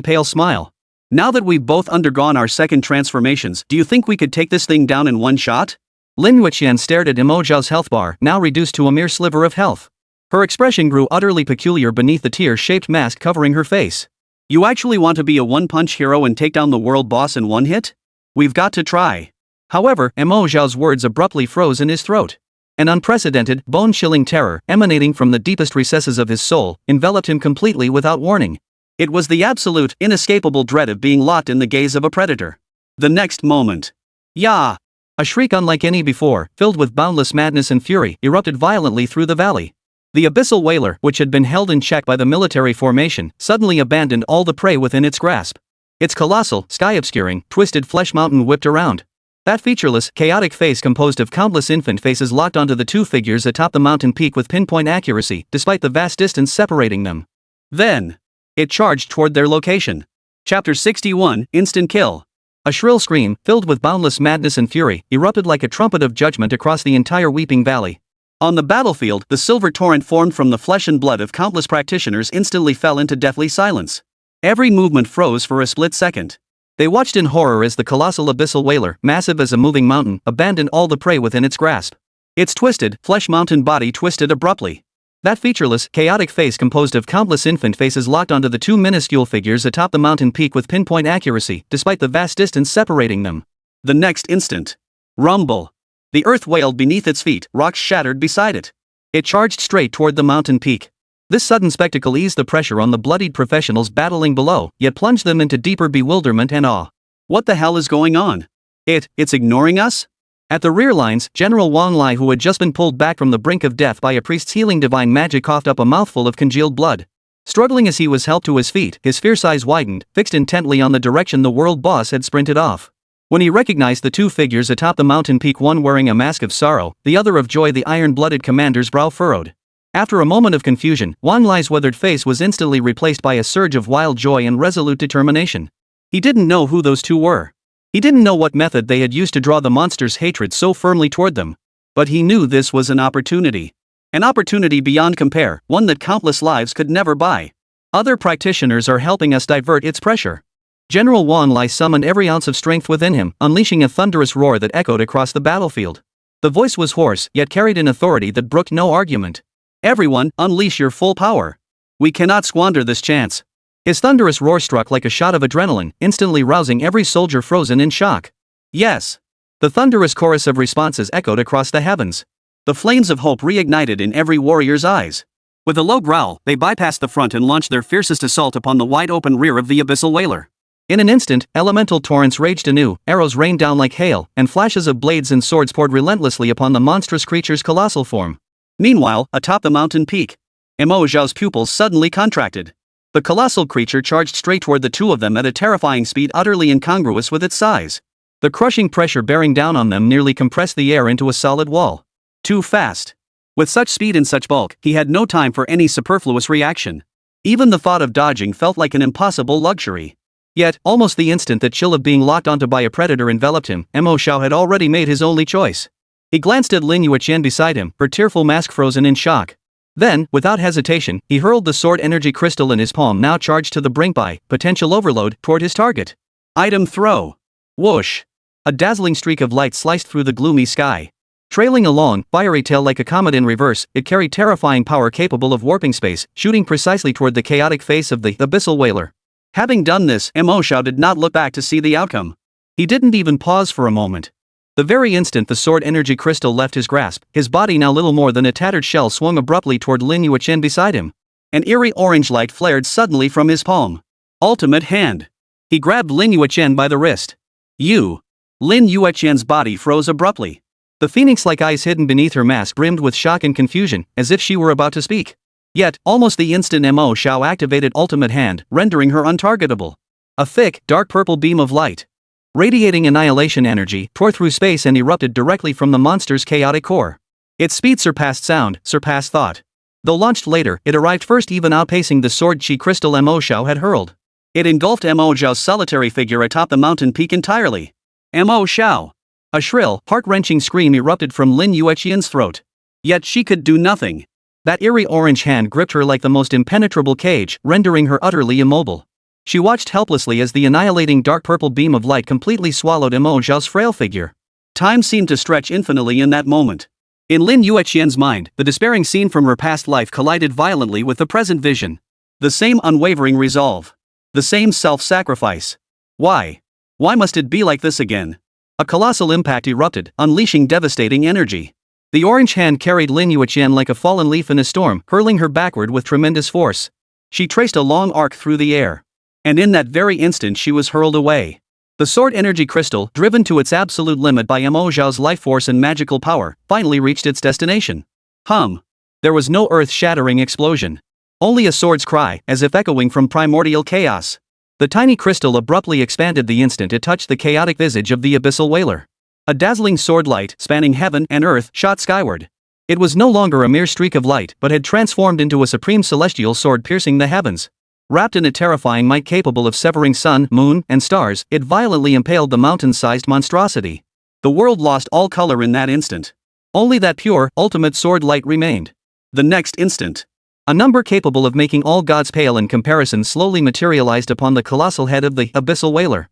pale smile. Now that we've both undergone our second transformations, do you think we could take this thing down in one shot? Lin Yueqian stared at Mo Xiao's health bar, now reduced to a mere sliver of health. Her expression grew utterly peculiar beneath the tear-shaped mask covering her face. You actually want to be a one-punch hero and take down the world boss in one hit? We've got to try. However, Mo Xiao's words abruptly froze in his throat. An unprecedented, bone-chilling terror, emanating from the deepest recesses of his soul, enveloped him completely without warning. It was the absolute, inescapable dread of being locked in the gaze of a predator. The next moment. Yah! A shriek unlike any before, filled with boundless madness and fury, erupted violently through the valley. The abyssal whaler, which had been held in check by the military formation, suddenly abandoned all the prey within its grasp. Its colossal, sky-obscuring, twisted flesh mountain whipped around. That featureless, chaotic face composed of countless infant faces locked onto the 2 figures atop the mountain peak with pinpoint accuracy, despite the vast distance separating them. Then, it charged toward their location. Chapter 61, Instant Kill. A shrill scream, filled with boundless madness and fury, erupted like a trumpet of judgment across the entire Weeping Valley. On the battlefield, the silver torrent formed from the flesh and blood of countless practitioners instantly fell into deathly silence. Every movement froze for a split second. They watched in horror as the colossal abyssal whaler, massive as a moving mountain, abandoned all the prey within its grasp. Its twisted, flesh-mountain body twisted abruptly. That featureless, chaotic face composed of countless infant faces locked onto the two minuscule figures atop the mountain peak with pinpoint accuracy, despite the vast distance separating them. The next instant. Rumble. The earth wailed beneath its feet, rocks shattered beside it. It charged straight toward the mountain peak. This sudden spectacle eased the pressure on the bloodied professionals battling below, yet plunged them into deeper bewilderment and awe. What the hell is going on? It's ignoring us? At the rear lines, General Wang Lai, who had just been pulled back from the brink of death by a priest's healing divine magic, coughed up a mouthful of congealed blood. Struggling as he was helped to his feet, his fierce eyes widened, fixed intently on the direction the world boss had sprinted off. When he recognized the two figures atop the mountain peak, one wearing a mask of sorrow, the other of joy, the iron-blooded commander's brow furrowed. After a moment of confusion, Wang Lai's weathered face was instantly replaced by a surge of wild joy and resolute determination. He didn't know who those two were. He didn't know what method they had used to draw the monster's hatred so firmly toward them. But he knew this was an opportunity. An opportunity beyond compare, one that countless lives could never buy. Other practitioners are helping us divert its pressure. General Wang Lai summoned every ounce of strength within him, unleashing a thunderous roar that echoed across the battlefield. The voice was hoarse, yet carried an authority that brooked no argument. Everyone, unleash your full power. We cannot squander this chance. His thunderous roar struck like a shot of adrenaline, instantly rousing every soldier frozen in shock. Yes. The thunderous chorus of responses echoed across the heavens. The flames of hope reignited in every warrior's eyes. With a low growl, they bypassed the front and launched their fiercest assault upon the wide-open rear of the abyssal whaler. In an instant, elemental torrents raged anew, arrows rained down like hail, and flashes of blades and swords poured relentlessly upon the monstrous creature's colossal form. Meanwhile, atop the mountain peak, Mo Xiao's pupils suddenly contracted. The colossal creature charged straight toward the two of them at a terrifying speed utterly incongruous with its size. The crushing pressure bearing down on them nearly compressed the air into a solid wall. Too fast. With such speed and such bulk, he had no time for any superfluous reaction. Even the thought of dodging felt like an impossible luxury. Yet, almost the instant that chill of being locked onto by a predator enveloped him, Mo Xiao had already made his only choice. He glanced at Lin Yueqian beside him, her tearful mask frozen in shock. Then, without hesitation, he hurled the sword energy crystal in his palm, now charged to the brink by potential overload, toward his target. Item throw. Whoosh. A dazzling streak of light sliced through the gloomy sky. Trailing a long, fiery tail like a comet in reverse, it carried terrifying power capable of warping space, shooting precisely toward the chaotic face of the abyssal whaler. Having done this, Mo Xiao did not look back to see the outcome. He didn't even pause for a moment. The very instant the sword energy crystal left his grasp, his body now little more than a tattered shell swung abruptly toward Lin Yueqian beside him. An eerie orange light flared suddenly from his palm. Ultimate hand. He grabbed Lin Yueqian by the wrist. You. Lin Yueqian's body froze abruptly. The phoenix-like eyes hidden beneath her mask brimmed with shock and confusion, as if she were about to speak. Yet, almost the instant Mo Xiao activated ultimate hand, rendering her untargetable. A thick, dark purple beam of light, radiating annihilation energy, tore through space and erupted directly from the monster's chaotic core. Its speed surpassed sound, surpassed thought. Though launched later, it arrived first, even outpacing the sword chi crystal Mo Xiao had hurled. It engulfed Mo Xiao's solitary figure atop the mountain peak entirely. Mo Xiao! A shrill, heart-wrenching scream erupted from Lin Yueqian's throat. Yet she could do nothing. That eerie orange hand gripped her like the most impenetrable cage, rendering her utterly immobile. She watched helplessly as the annihilating dark purple beam of light completely swallowed Mo Xiao's frail figure. Time seemed to stretch infinitely in that moment. In Lin Yueqian's mind, the despairing scene from her past life collided violently with the present vision. The same unwavering resolve. The same self-sacrifice. Why? Why must it be like this again? A colossal impact erupted, unleashing devastating energy. The orange hand carried Lin Yueqian like a fallen leaf in a storm, hurling her backward with tremendous force. She traced a long arc through the air. And in that very instant she was hurled away. The sword energy crystal, driven to its absolute limit by Mo Xiao's life force and magical power, finally reached its destination. There was no earth-shattering explosion. Only a sword's cry, as if echoing from primordial chaos. The tiny crystal abruptly expanded the instant it touched the chaotic visage of the abyssal whaler. A dazzling sword light, spanning heaven and earth, shot skyward. It was no longer a mere streak of light, but had transformed into a supreme celestial sword piercing the heavens. Wrapped in a terrifying might capable of severing sun, moon, and stars, it violently impaled the mountain-sized monstrosity. The world lost all color in that instant. Only that pure, ultimate sword light remained. The next instant, a number capable of making all gods pale in comparison slowly materialized upon the colossal head of the abyssal whaler.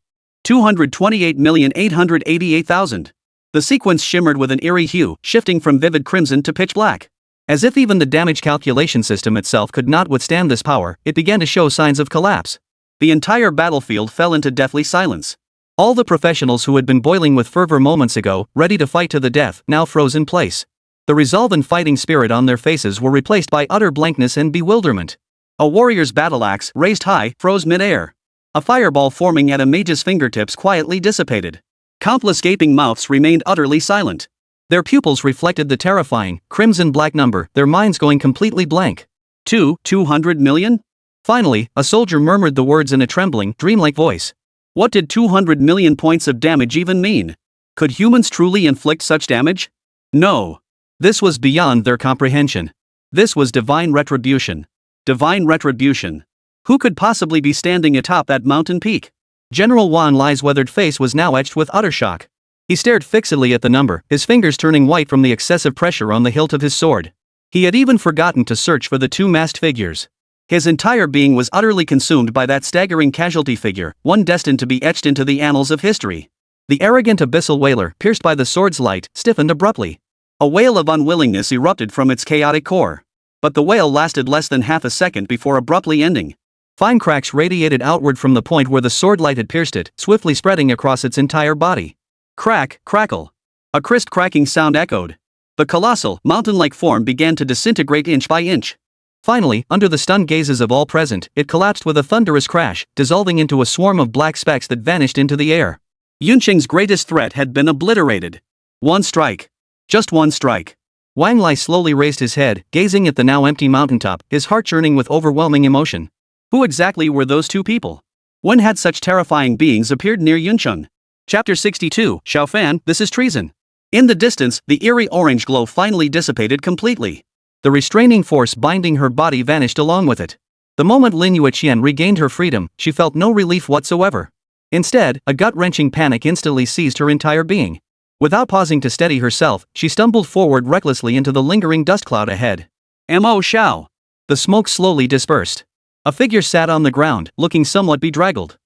228,888,000. The sequence shimmered with an eerie hue, shifting from vivid crimson to pitch black. As if even the damage calculation system itself could not withstand this power, it began to show signs of collapse. The entire battlefield fell into deathly silence. All the professionals who had been boiling with fervor moments ago, ready to fight to the death, now froze in place. The resolve and fighting spirit on their faces were replaced by utter blankness and bewilderment. A warrior's battle axe, raised high, froze mid-air. A fireball forming at a mage's fingertips quietly dissipated. Countless gaping mouths remained utterly silent. Their pupils reflected the terrifying, crimson-black number, their minds going completely blank. 200 million? Finally, a soldier murmured the words in a trembling, dreamlike voice. What did 200 million points of damage even mean? Could humans truly inflict such damage? No. This was beyond their comprehension. This was divine retribution. Divine retribution. Who could possibly be standing atop that mountain peak? General Wan Lai's weathered face was now etched with utter shock. He stared fixedly at the number, his fingers turning white from the excessive pressure on the hilt of his sword. He had even forgotten to search for the two masked figures. His entire being was utterly consumed by that staggering casualty figure, one destined to be etched into the annals of history. The arrogant abyssal whaler, pierced by the sword's light, stiffened abruptly. A wail of unwillingness erupted from its chaotic core. But the wail lasted less than half a second before abruptly ending. Fine cracks radiated outward from the point where the sword light had pierced it, swiftly spreading across its entire body. Crack, crackle. A crisp cracking sound echoed. The colossal, mountain-like form began to disintegrate inch by inch. Finally, under the stunned gazes of all present, it collapsed with a thunderous crash, dissolving into a swarm of black specks that vanished into the air. Yunqing's greatest threat had been obliterated. One strike. Just one strike. Wang Lai slowly raised his head, gazing at the now empty mountaintop, his heart churning with overwhelming emotion. Who exactly were those two people? When had such terrifying beings appeared near Yunqing? Chapter 62, Xiaofan, this is treason. In the distance, the eerie orange glow finally dissipated completely. The restraining force binding her body vanished along with it. The moment Lin Yueqian regained her freedom, she felt no relief whatsoever. Instead, a gut-wrenching panic instantly seized her entire being. Without pausing to steady herself, she stumbled forward recklessly into the lingering dust cloud ahead. Mo Xiao. The smoke slowly dispersed. A figure sat on the ground, looking somewhat bedraggled.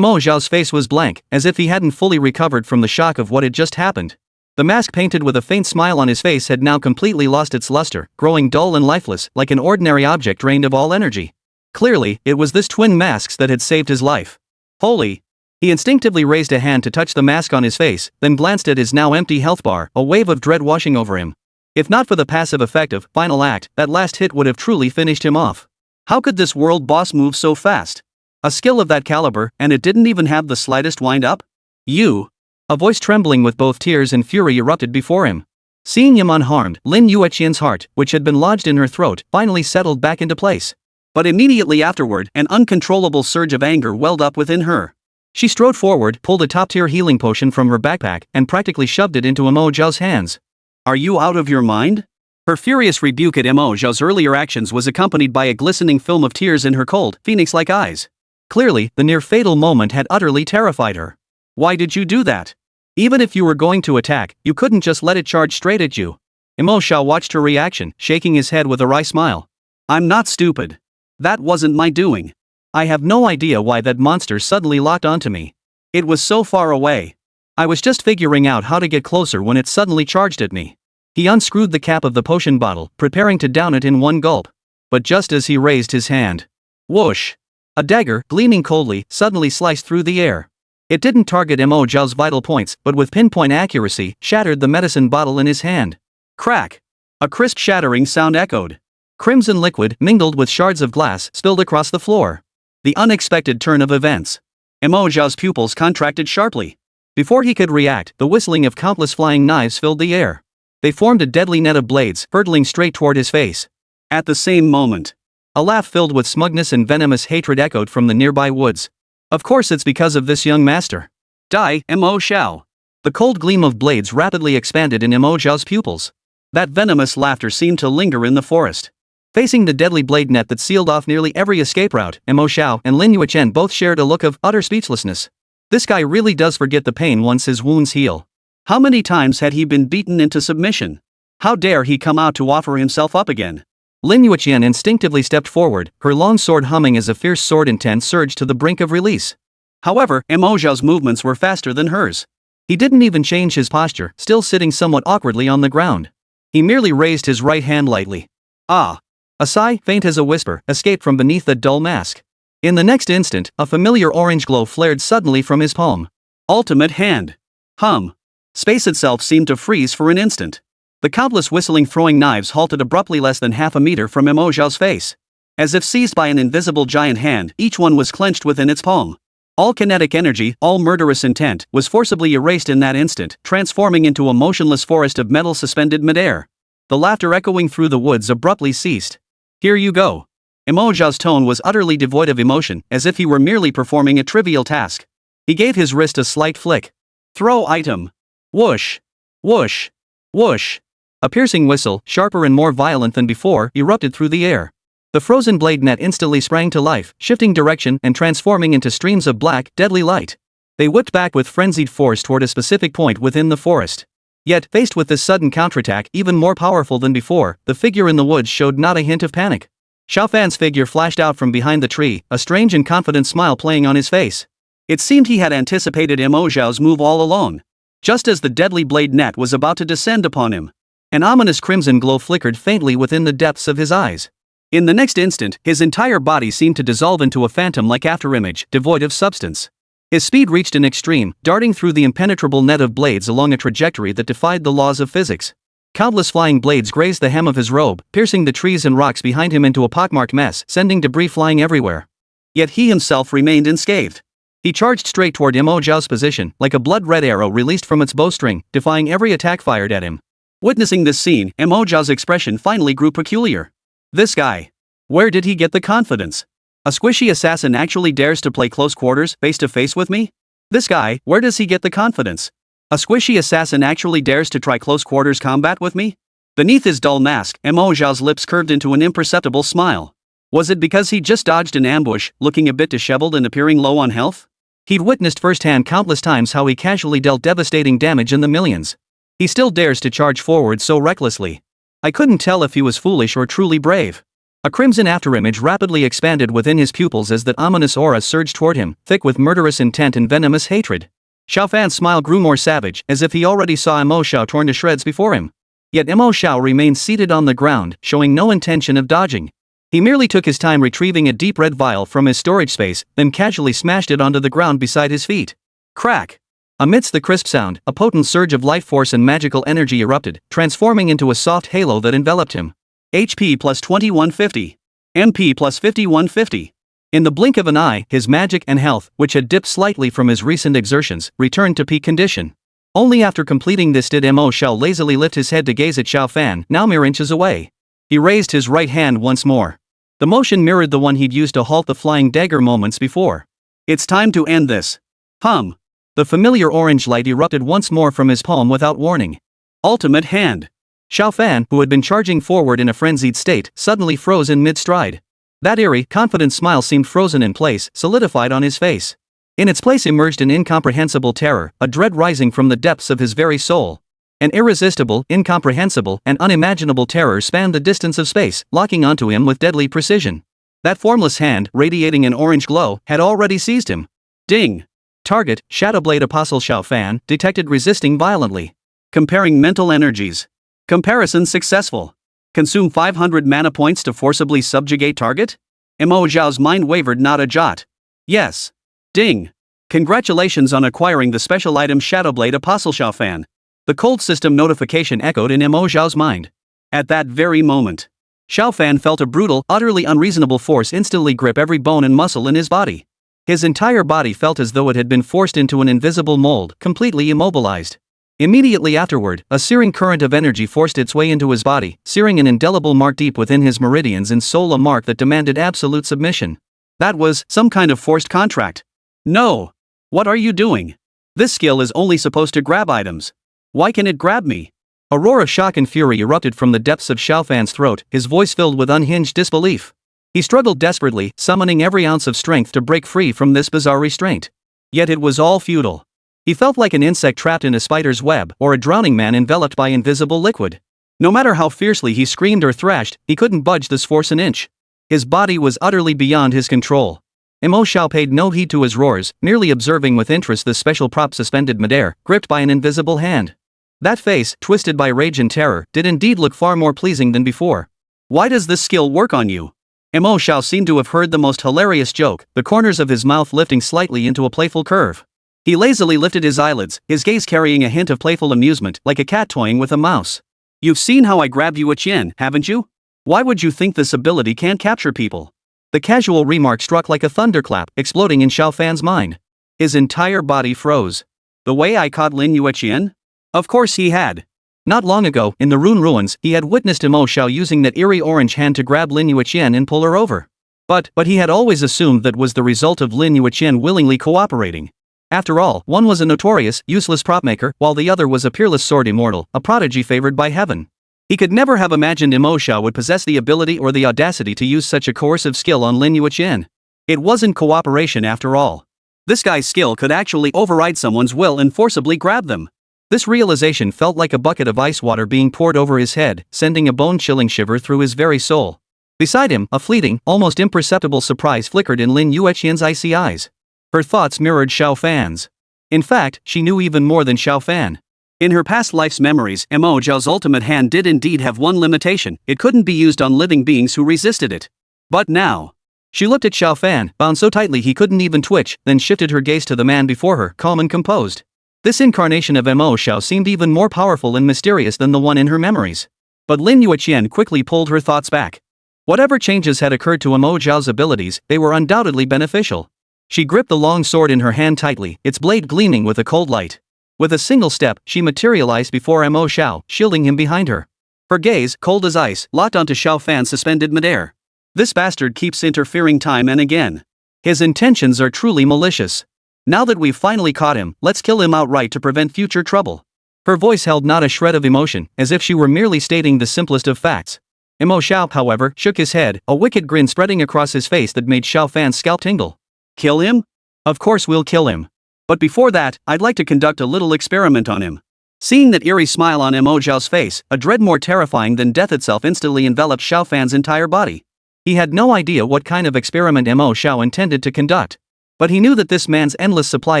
Mo Xiao's face was blank, as if he hadn't fully recovered from the shock of what had just happened. The mask painted with a faint smile on his face had now completely lost its luster, growing dull and lifeless, like an ordinary object drained of all energy. Clearly, it was this twin masks that had saved his life. Holy! He instinctively raised a hand to touch the mask on his face, then glanced at his now empty health bar, a wave of dread washing over him. If not for the passive effect of final act, that last hit would have truly finished him off. How could this world boss move so fast? A skill of that caliber, and it didn't even have the slightest wind-up? You! A voice trembling with both tears and fury erupted before him. Seeing him unharmed, Lin Yueqian's heart, which had been lodged in her throat, finally settled back into place. But immediately afterward, an uncontrollable surge of anger welled up within her. She strode forward, pulled a top-tier healing potion from her backpack, and practically shoved it into Mo Xiao's hands. Are you out of your mind? Her furious rebuke at Mo Xiao's earlier actions was accompanied by a glistening film of tears in her cold, phoenix-like eyes. Clearly, the near-fatal moment had utterly terrified her. Why did you do that? Even if you were going to attack, you couldn't just let it charge straight at you. Mo Xiao watched her reaction, shaking his head with a wry smile. I'm not stupid. That wasn't my doing. I have no idea why that monster suddenly locked onto me. It was so far away. I was just figuring out how to get closer when it suddenly charged at me. He unscrewed the cap of the potion bottle, preparing to down it in one gulp. But just as he raised his hand, whoosh! A dagger, gleaming coldly, suddenly sliced through the air. It didn't target Mo Xiao's vital points, but with pinpoint accuracy, shattered the medicine bottle in his hand. Crack! A crisp shattering sound echoed. Crimson liquid, mingled with shards of glass, spilled across the floor. The unexpected turn of events. Mo Xiao's pupils contracted sharply. Before he could react, the whistling of countless flying knives filled the air. They formed a deadly net of blades, hurtling straight toward his face. At the same moment, a laugh filled with smugness and venomous hatred echoed from the nearby woods. Of course it's because of this young master. Die, Mo Xiao. The cold gleam of blades rapidly expanded in Mo Xiao's pupils. That venomous laughter seemed to linger in the forest. Facing the deadly blade net that sealed off nearly every escape route, Mo Xiao and Lin Yueqian both shared a look of utter speechlessness. This guy really does forget the pain once his wounds heal. How many times had he been beaten into submission? How dare he come out to offer himself up again? Lin Yueqian instinctively stepped forward, her long sword humming as a fierce sword intent surged to the brink of release. However, Mo Xiao's movements were faster than hers. He didn't even change his posture, still sitting somewhat awkwardly on the ground. He merely raised his right hand lightly. Ah! A sigh, faint as a whisper, escaped from beneath the dull mask. In the next instant, a familiar orange glow flared suddenly from his palm. Ultimate hand. Hum. Space itself seemed to freeze for an instant. The countless whistling throwing knives halted abruptly less than half a meter from Mo Xiao's face. As if seized by an invisible giant hand, each one was clenched within its palm. All kinetic energy, all murderous intent, was forcibly erased in that instant, transforming into a motionless forest of metal suspended midair. The laughter echoing through the woods abruptly ceased. Here you go. Mo Xiao's tone was utterly devoid of emotion, as if he were merely performing a trivial task. He gave his wrist a slight flick. Throw item. Whoosh. Whoosh. Whoosh. A piercing whistle, sharper and more violent than before, erupted through the air. The frozen blade net instantly sprang to life, shifting direction and transforming into streams of black, deadly light. They whipped back with frenzied force toward a specific point within the forest. Yet, faced with this sudden counterattack even more powerful than before, the figure in the woods showed not a hint of panic. Xiao Fan's figure flashed out from behind the tree, a strange and confident smile playing on his face. It seemed he had anticipated Mo Xiao's move all along. Just as the deadly blade net was about to descend upon him, an ominous crimson glow flickered faintly within the depths of his eyes. In the next instant, his entire body seemed to dissolve into a phantom-like afterimage, devoid of substance. His speed reached an extreme, darting through the impenetrable net of blades along a trajectory that defied the laws of physics. Countless flying blades grazed the hem of his robe, piercing the trees and rocks behind him into a pockmarked mess, sending debris flying everywhere. Yet he himself remained unscathed. He charged straight toward Mo Xiao's position, like a blood-red arrow released from its bowstring, defying every attack fired at him. Witnessing this scene, Mo Xiao's expression finally grew peculiar. This guy. Where did he get the confidence? A squishy assassin actually dares to play close quarters, face-to-face with me? This guy, where does he get the confidence? A squishy assassin actually dares to try close quarters combat with me? Beneath his dull mask, Mo Xiao's lips curved into an imperceptible smile. Was it because he just dodged an ambush, looking a bit disheveled and appearing low on health? He'd witnessed firsthand countless times how he casually dealt devastating damage in the millions. He still dares to charge forward so recklessly. I couldn't tell if he was foolish or truly brave. A crimson afterimage rapidly expanded within his pupils as that ominous aura surged toward him, thick with murderous intent and venomous hatred. Xiao Fan's smile grew more savage, as if he already saw Mo Xiao torn to shreds before him. Yet Mo Xiao remained seated on the ground, showing no intention of dodging. He merely took his time retrieving a deep red vial from his storage space, then casually smashed it onto the ground beside his feet. Crack! Amidst the crisp sound, a potent surge of life force and magical energy erupted, transforming into a soft halo that enveloped him. HP plus 2150. MP plus 5150. In the blink of an eye, his magic and health, which had dipped slightly from his recent exertions, returned to peak condition. Only after completing this did Mo Xiao lazily lift his head to gaze at Xiao Fan, now mere inches away. He raised his right hand once more. The motion mirrored the one he'd used to halt the flying dagger moments before. It's time to end this. Hum. The familiar orange light erupted once more from his palm without warning. Ultimate hand. Xiao Fan, who had been charging forward in a frenzied state, suddenly froze in mid-stride. That eerie, confident smile seemed frozen in place, solidified on his face. In its place emerged an incomprehensible terror, a dread rising from the depths of his very soul. An irresistible, incomprehensible, and unimaginable terror spanned the distance of space, locking onto him with deadly precision. That formless hand, radiating an orange glow, had already seized him. Ding! Target, Shadowblade Apostle Xiao Fan, detected resisting violently. Comparing mental energies. Comparison successful. Consume 500 mana points to forcibly subjugate target? Mo Xiao's mind wavered not a jot. Yes. Ding. Congratulations on acquiring the special item Shadowblade Apostle Xiao Fan. The cold system notification echoed in Mo Xiao's mind. At that very moment, Xiao Fan felt a brutal, utterly unreasonable force instantly grip every bone and muscle in his body. His entire body felt as though it had been forced into an invisible mold, completely immobilized. Immediately afterward, a searing current of energy forced its way into his body, searing an indelible mark deep within his meridians and soul, a mark that demanded absolute submission. That was some kind of forced contract. No! What are you doing? This skill is only supposed to grab items. Why can it grab me? A roar of shock and fury erupted from the depths of Xiao Fan's throat, his voice filled with unhinged disbelief. He struggled desperately, summoning every ounce of strength to break free from this bizarre restraint. Yet it was all futile. He felt like an insect trapped in a spider's web, or a drowning man enveloped by invisible liquid. No matter how fiercely he screamed or thrashed, he couldn't budge this force an inch. His body was utterly beyond his control. Mo Xiao paid no heed to his roars, merely observing with interest the special prop suspended midair, gripped by an invisible hand. That face, twisted by rage and terror, did indeed look far more pleasing than before. Why does this skill work on you? Mo Xiao seemed to have heard the most hilarious joke, the corners of his mouth lifting slightly into a playful curve. He lazily lifted his eyelids, his gaze carrying a hint of playful amusement, like a cat toying with a mouse. You've seen how I grabbed Yueqian, haven't you? Why would you think this ability can't capture people? The casual remark struck like a thunderclap, exploding in Xiao Fan's mind. His entire body froze. The way I caught Lin Yueqian? Of course he had. Not long ago, in the Rune Ruins, he had witnessed Mo Xiao using that eerie orange hand to grab Lin Yueqian and pull her over. But he had always assumed that was the result of Lin Yueqian willingly cooperating. After all, one was a notorious, useless prop maker, while the other was a peerless sword immortal, a prodigy favored by heaven. He could never have imagined Mo Xiao would possess the ability or the audacity to use such a coercive skill on Lin Yueqian. It wasn't cooperation after all. This guy's skill could actually override someone's will and forcibly grab them. This realization felt like a bucket of ice water being poured over his head, sending a bone-chilling shiver through his very soul. Beside him, a fleeting, almost imperceptible surprise flickered in Lin Yueqian's icy eyes. Her thoughts mirrored Xiao Fan's. In fact, she knew even more than Xiao Fan. In her past life's memories, Mo Xiao's ultimate hand did indeed have one limitation: it couldn't be used on living beings who resisted it. But now, she looked at Xiao Fan, bound so tightly he couldn't even twitch, then shifted her gaze to the man before her, calm and composed. This incarnation of Mo Xiao seemed even more powerful and mysterious than the one in her memories. But Lin Yueqian quickly pulled her thoughts back. Whatever changes had occurred to Mo Xiao's abilities, they were undoubtedly beneficial. She gripped the long sword in her hand tightly, its blade gleaming with a cold light. With a single step, she materialized before Mo Xiao, shielding him behind her. Her gaze, cold as ice, locked onto Xiao Fan suspended midair. This bastard keeps interfering time and again. His intentions are truly malicious. Now that we've finally caught him, let's kill him outright to prevent future trouble. Her voice held not a shred of emotion, as if she were merely stating the simplest of facts. Mo Xiao, however, shook his head, a wicked grin spreading across his face that made Xiao Fan's scalp tingle. Kill him? Of course we'll kill him. But before that, I'd like to conduct a little experiment on him. Seeing that eerie smile on Mo Xiao's face, a dread more terrifying than death itself instantly enveloped Xiao Fan's entire body. He had no idea what kind of experiment Mo Xiao intended to conduct. But he knew that this man's endless supply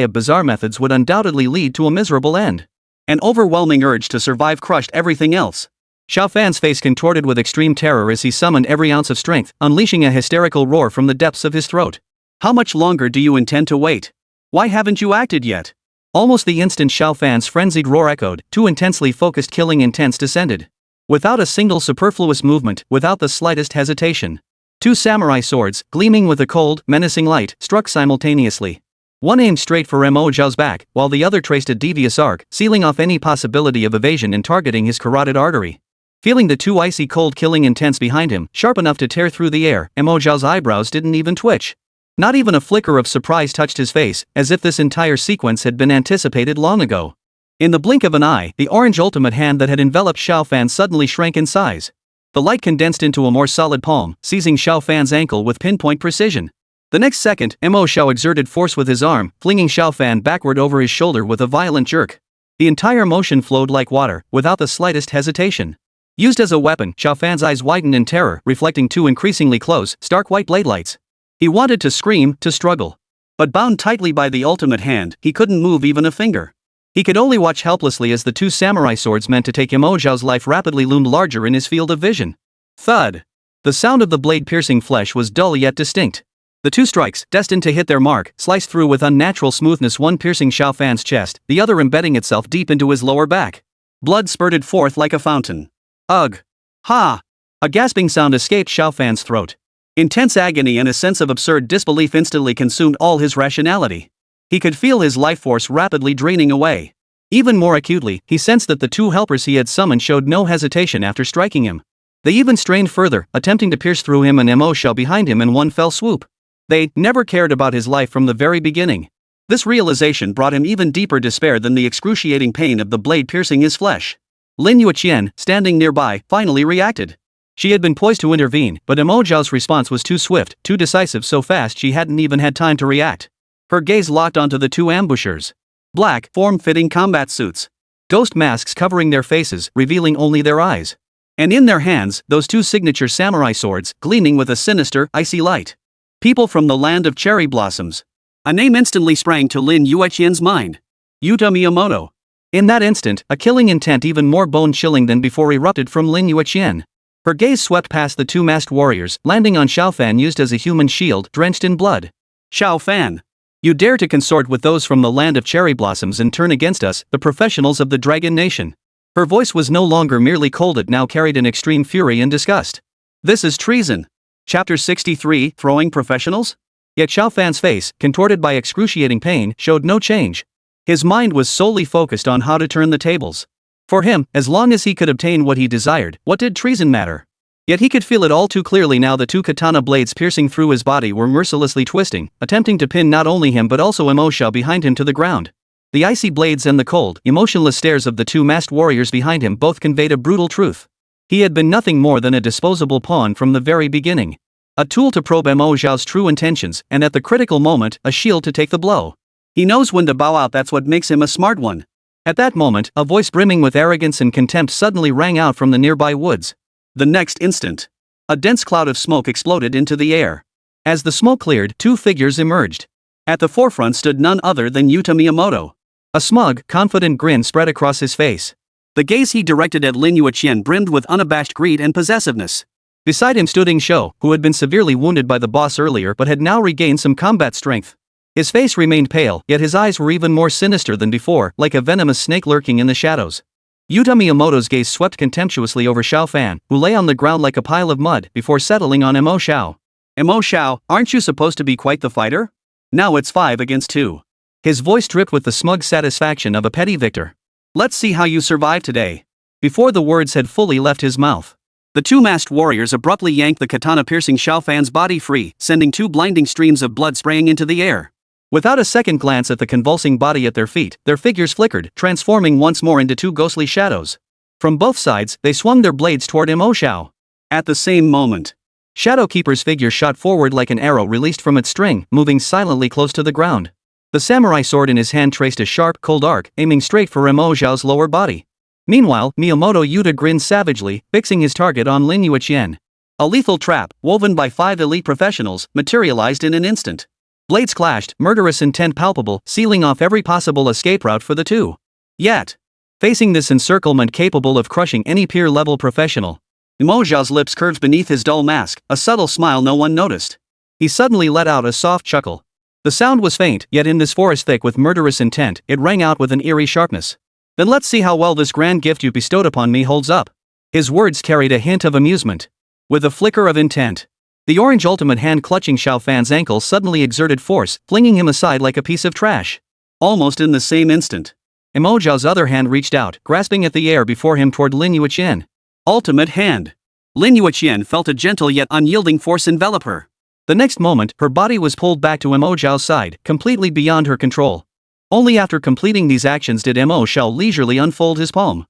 of bizarre methods would undoubtedly lead to a miserable end. An overwhelming urge to survive crushed everything else. Xiao Fan's face contorted with extreme terror as he summoned every ounce of strength, unleashing a hysterical roar from the depths of his throat. How much longer do you intend to wait? Why haven't you acted yet? Almost the instant Xiao Fan's frenzied roar echoed, two intensely focused killing intents descended. Without a single superfluous movement, without the slightest hesitation. Two samurai swords, gleaming with a cold, menacing light, struck simultaneously. One aimed straight for Mo Xiao's back, while the other traced a devious arc, sealing off any possibility of evasion and targeting his carotid artery. Feeling the two icy cold killing intents behind him, sharp enough to tear through the air, Mo Xiao's eyebrows didn't even twitch. Not even a flicker of surprise touched his face, as if this entire sequence had been anticipated long ago. In the blink of an eye, the orange ultimate hand that had enveloped Xiao Fan suddenly shrank in size. The light condensed into a more solid palm, seizing Xiao Fan's ankle with pinpoint precision. The next second, Mo Xiao exerted force with his arm, flinging Xiao Fan backward over his shoulder with a violent jerk. The entire motion flowed like water, without the slightest hesitation. Used as a weapon, Xiao Fan's eyes widened in terror, reflecting two increasingly close, stark white blade lights. He wanted to scream, to struggle. But bound tightly by the ultimate hand, he couldn't move even a finger. He could only watch helplessly as the two samurai swords meant to take Mo Xiao's life rapidly loomed larger in his field of vision. Thud! The sound of the blade piercing flesh was dull yet distinct. The two strikes, destined to hit their mark, sliced through with unnatural smoothness, one piercing Xiao Fan's chest, the other embedding itself deep into his lower back. Blood spurted forth like a fountain. Ugh! Ha! A gasping sound escaped Xiao Fan's throat. Intense agony and a sense of absurd disbelief instantly consumed all his rationality. He could feel his life force rapidly draining away. Even more acutely, he sensed that the two helpers he had summoned showed no hesitation after striking him. They even strained further, attempting to pierce through him and Mo Xiao behind him in one fell swoop. They never cared about his life from the very beginning. This realization brought him even deeper despair than the excruciating pain of the blade piercing his flesh. Lin Yueqian, standing nearby, finally reacted. She had been poised to intervene, but Mo Xiao's response was too swift, too decisive, so fast she hadn't even had time to react. Her gaze locked onto the two ambushers. Black, form-fitting combat suits. Ghost masks covering their faces, revealing only their eyes. And in their hands, those two signature samurai swords, gleaming with a sinister, icy light. People from the land of cherry blossoms. A name instantly sprang to Lin Yueqian's mind. Yuta Miyamoto. In that instant, a killing intent even more bone-chilling than before erupted from Lin Yueqian. Her gaze swept past the two masked warriors, landing on Xiao Fan used as a human shield, drenched in blood. Xiao Fan. You dare to consort with those from the land of cherry blossoms and turn against us, the professionals of the Dragon Nation. Her voice was no longer merely cold, it now carried an extreme fury and disgust. This is treason. Chapter 63, Throwing Professionals? Yet Xiao Fan's face, contorted by excruciating pain, showed no change. His mind was solely focused on how to turn the tables. For him, as long as he could obtain what he desired, what did treason matter? Yet he could feel it all too clearly now. The two katana blades piercing through his body were mercilessly twisting, attempting to pin not only him but also Mo Xiao behind him to the ground. The icy blades and the cold, emotionless stares of the two masked warriors behind him both conveyed a brutal truth. He had been nothing more than a disposable pawn from the very beginning. A tool to probe Mo Xiao's true intentions, and at the critical moment, a shield to take the blow. He knows when to bow out, that's what makes him a smart one. At that moment, a voice brimming with arrogance and contempt suddenly rang out from the nearby woods. The next instant, a dense cloud of smoke exploded into the air. As the smoke cleared, two figures emerged. At the forefront stood none other than Yuta Miyamoto. A smug, confident grin spread across his face. The gaze he directed at Lin Yueqian brimmed with unabashed greed and possessiveness. Beside him stood Ing Shou, who had been severely wounded by the boss earlier but had now regained some combat strength. His face remained pale, yet his eyes were even more sinister than before, like a venomous snake lurking in the shadows. Yuta Miyamoto's gaze swept contemptuously over Xiao Fan, who lay on the ground like a pile of mud, before settling on Mo Xiao. Mo Xiao, aren't you supposed to be quite the fighter? Now it's 5 against 2. His voice dripped with the smug satisfaction of a petty victor. Let's see how you survive today. Before the words had fully left his mouth, the two masked warriors abruptly yanked the katana piercing Xiao Fan's body free, sending two blinding streams of blood spraying into the air. Without a second glance at the convulsing body at their feet, their figures flickered, transforming once more into two ghostly shadows. From both sides, they swung their blades toward Mo Xiao. At the same moment, Shadowkeeper's figure shot forward like an arrow released from its string, moving silently close to the ground. The samurai sword in his hand traced a sharp, cold arc, aiming straight for Mo Xiao's lower body. Meanwhile, Miyamoto Yuta grinned savagely, fixing his target on Lin Yueqian. A lethal trap, woven by 5 elite professionals, materialized in an instant. Blades clashed, murderous intent palpable, sealing off every possible escape route for the two. Yet, facing this encirclement capable of crushing any peer-level professional, Mo Xiao's lips curved beneath his dull mask, a subtle smile no one noticed. He suddenly let out a soft chuckle. The sound was faint, yet in this forest thick with murderous intent, it rang out with an eerie sharpness. Then let's see how well this grand gift you bestowed upon me holds up. His words carried a hint of amusement. With a flicker of intent, the orange ultimate hand clutching Xiao Fan's ankle suddenly exerted force, flinging him aside like a piece of trash. Almost in the same instant, Mo Xiao's other hand reached out, grasping at the air before him toward Lin Yueqian. Ultimate hand. Lin Yueqian felt a gentle yet unyielding force envelop her. The next moment, her body was pulled back to Mo Xiao's side, completely beyond her control. Only after completing these actions did Mo Xiao leisurely unfold his palm.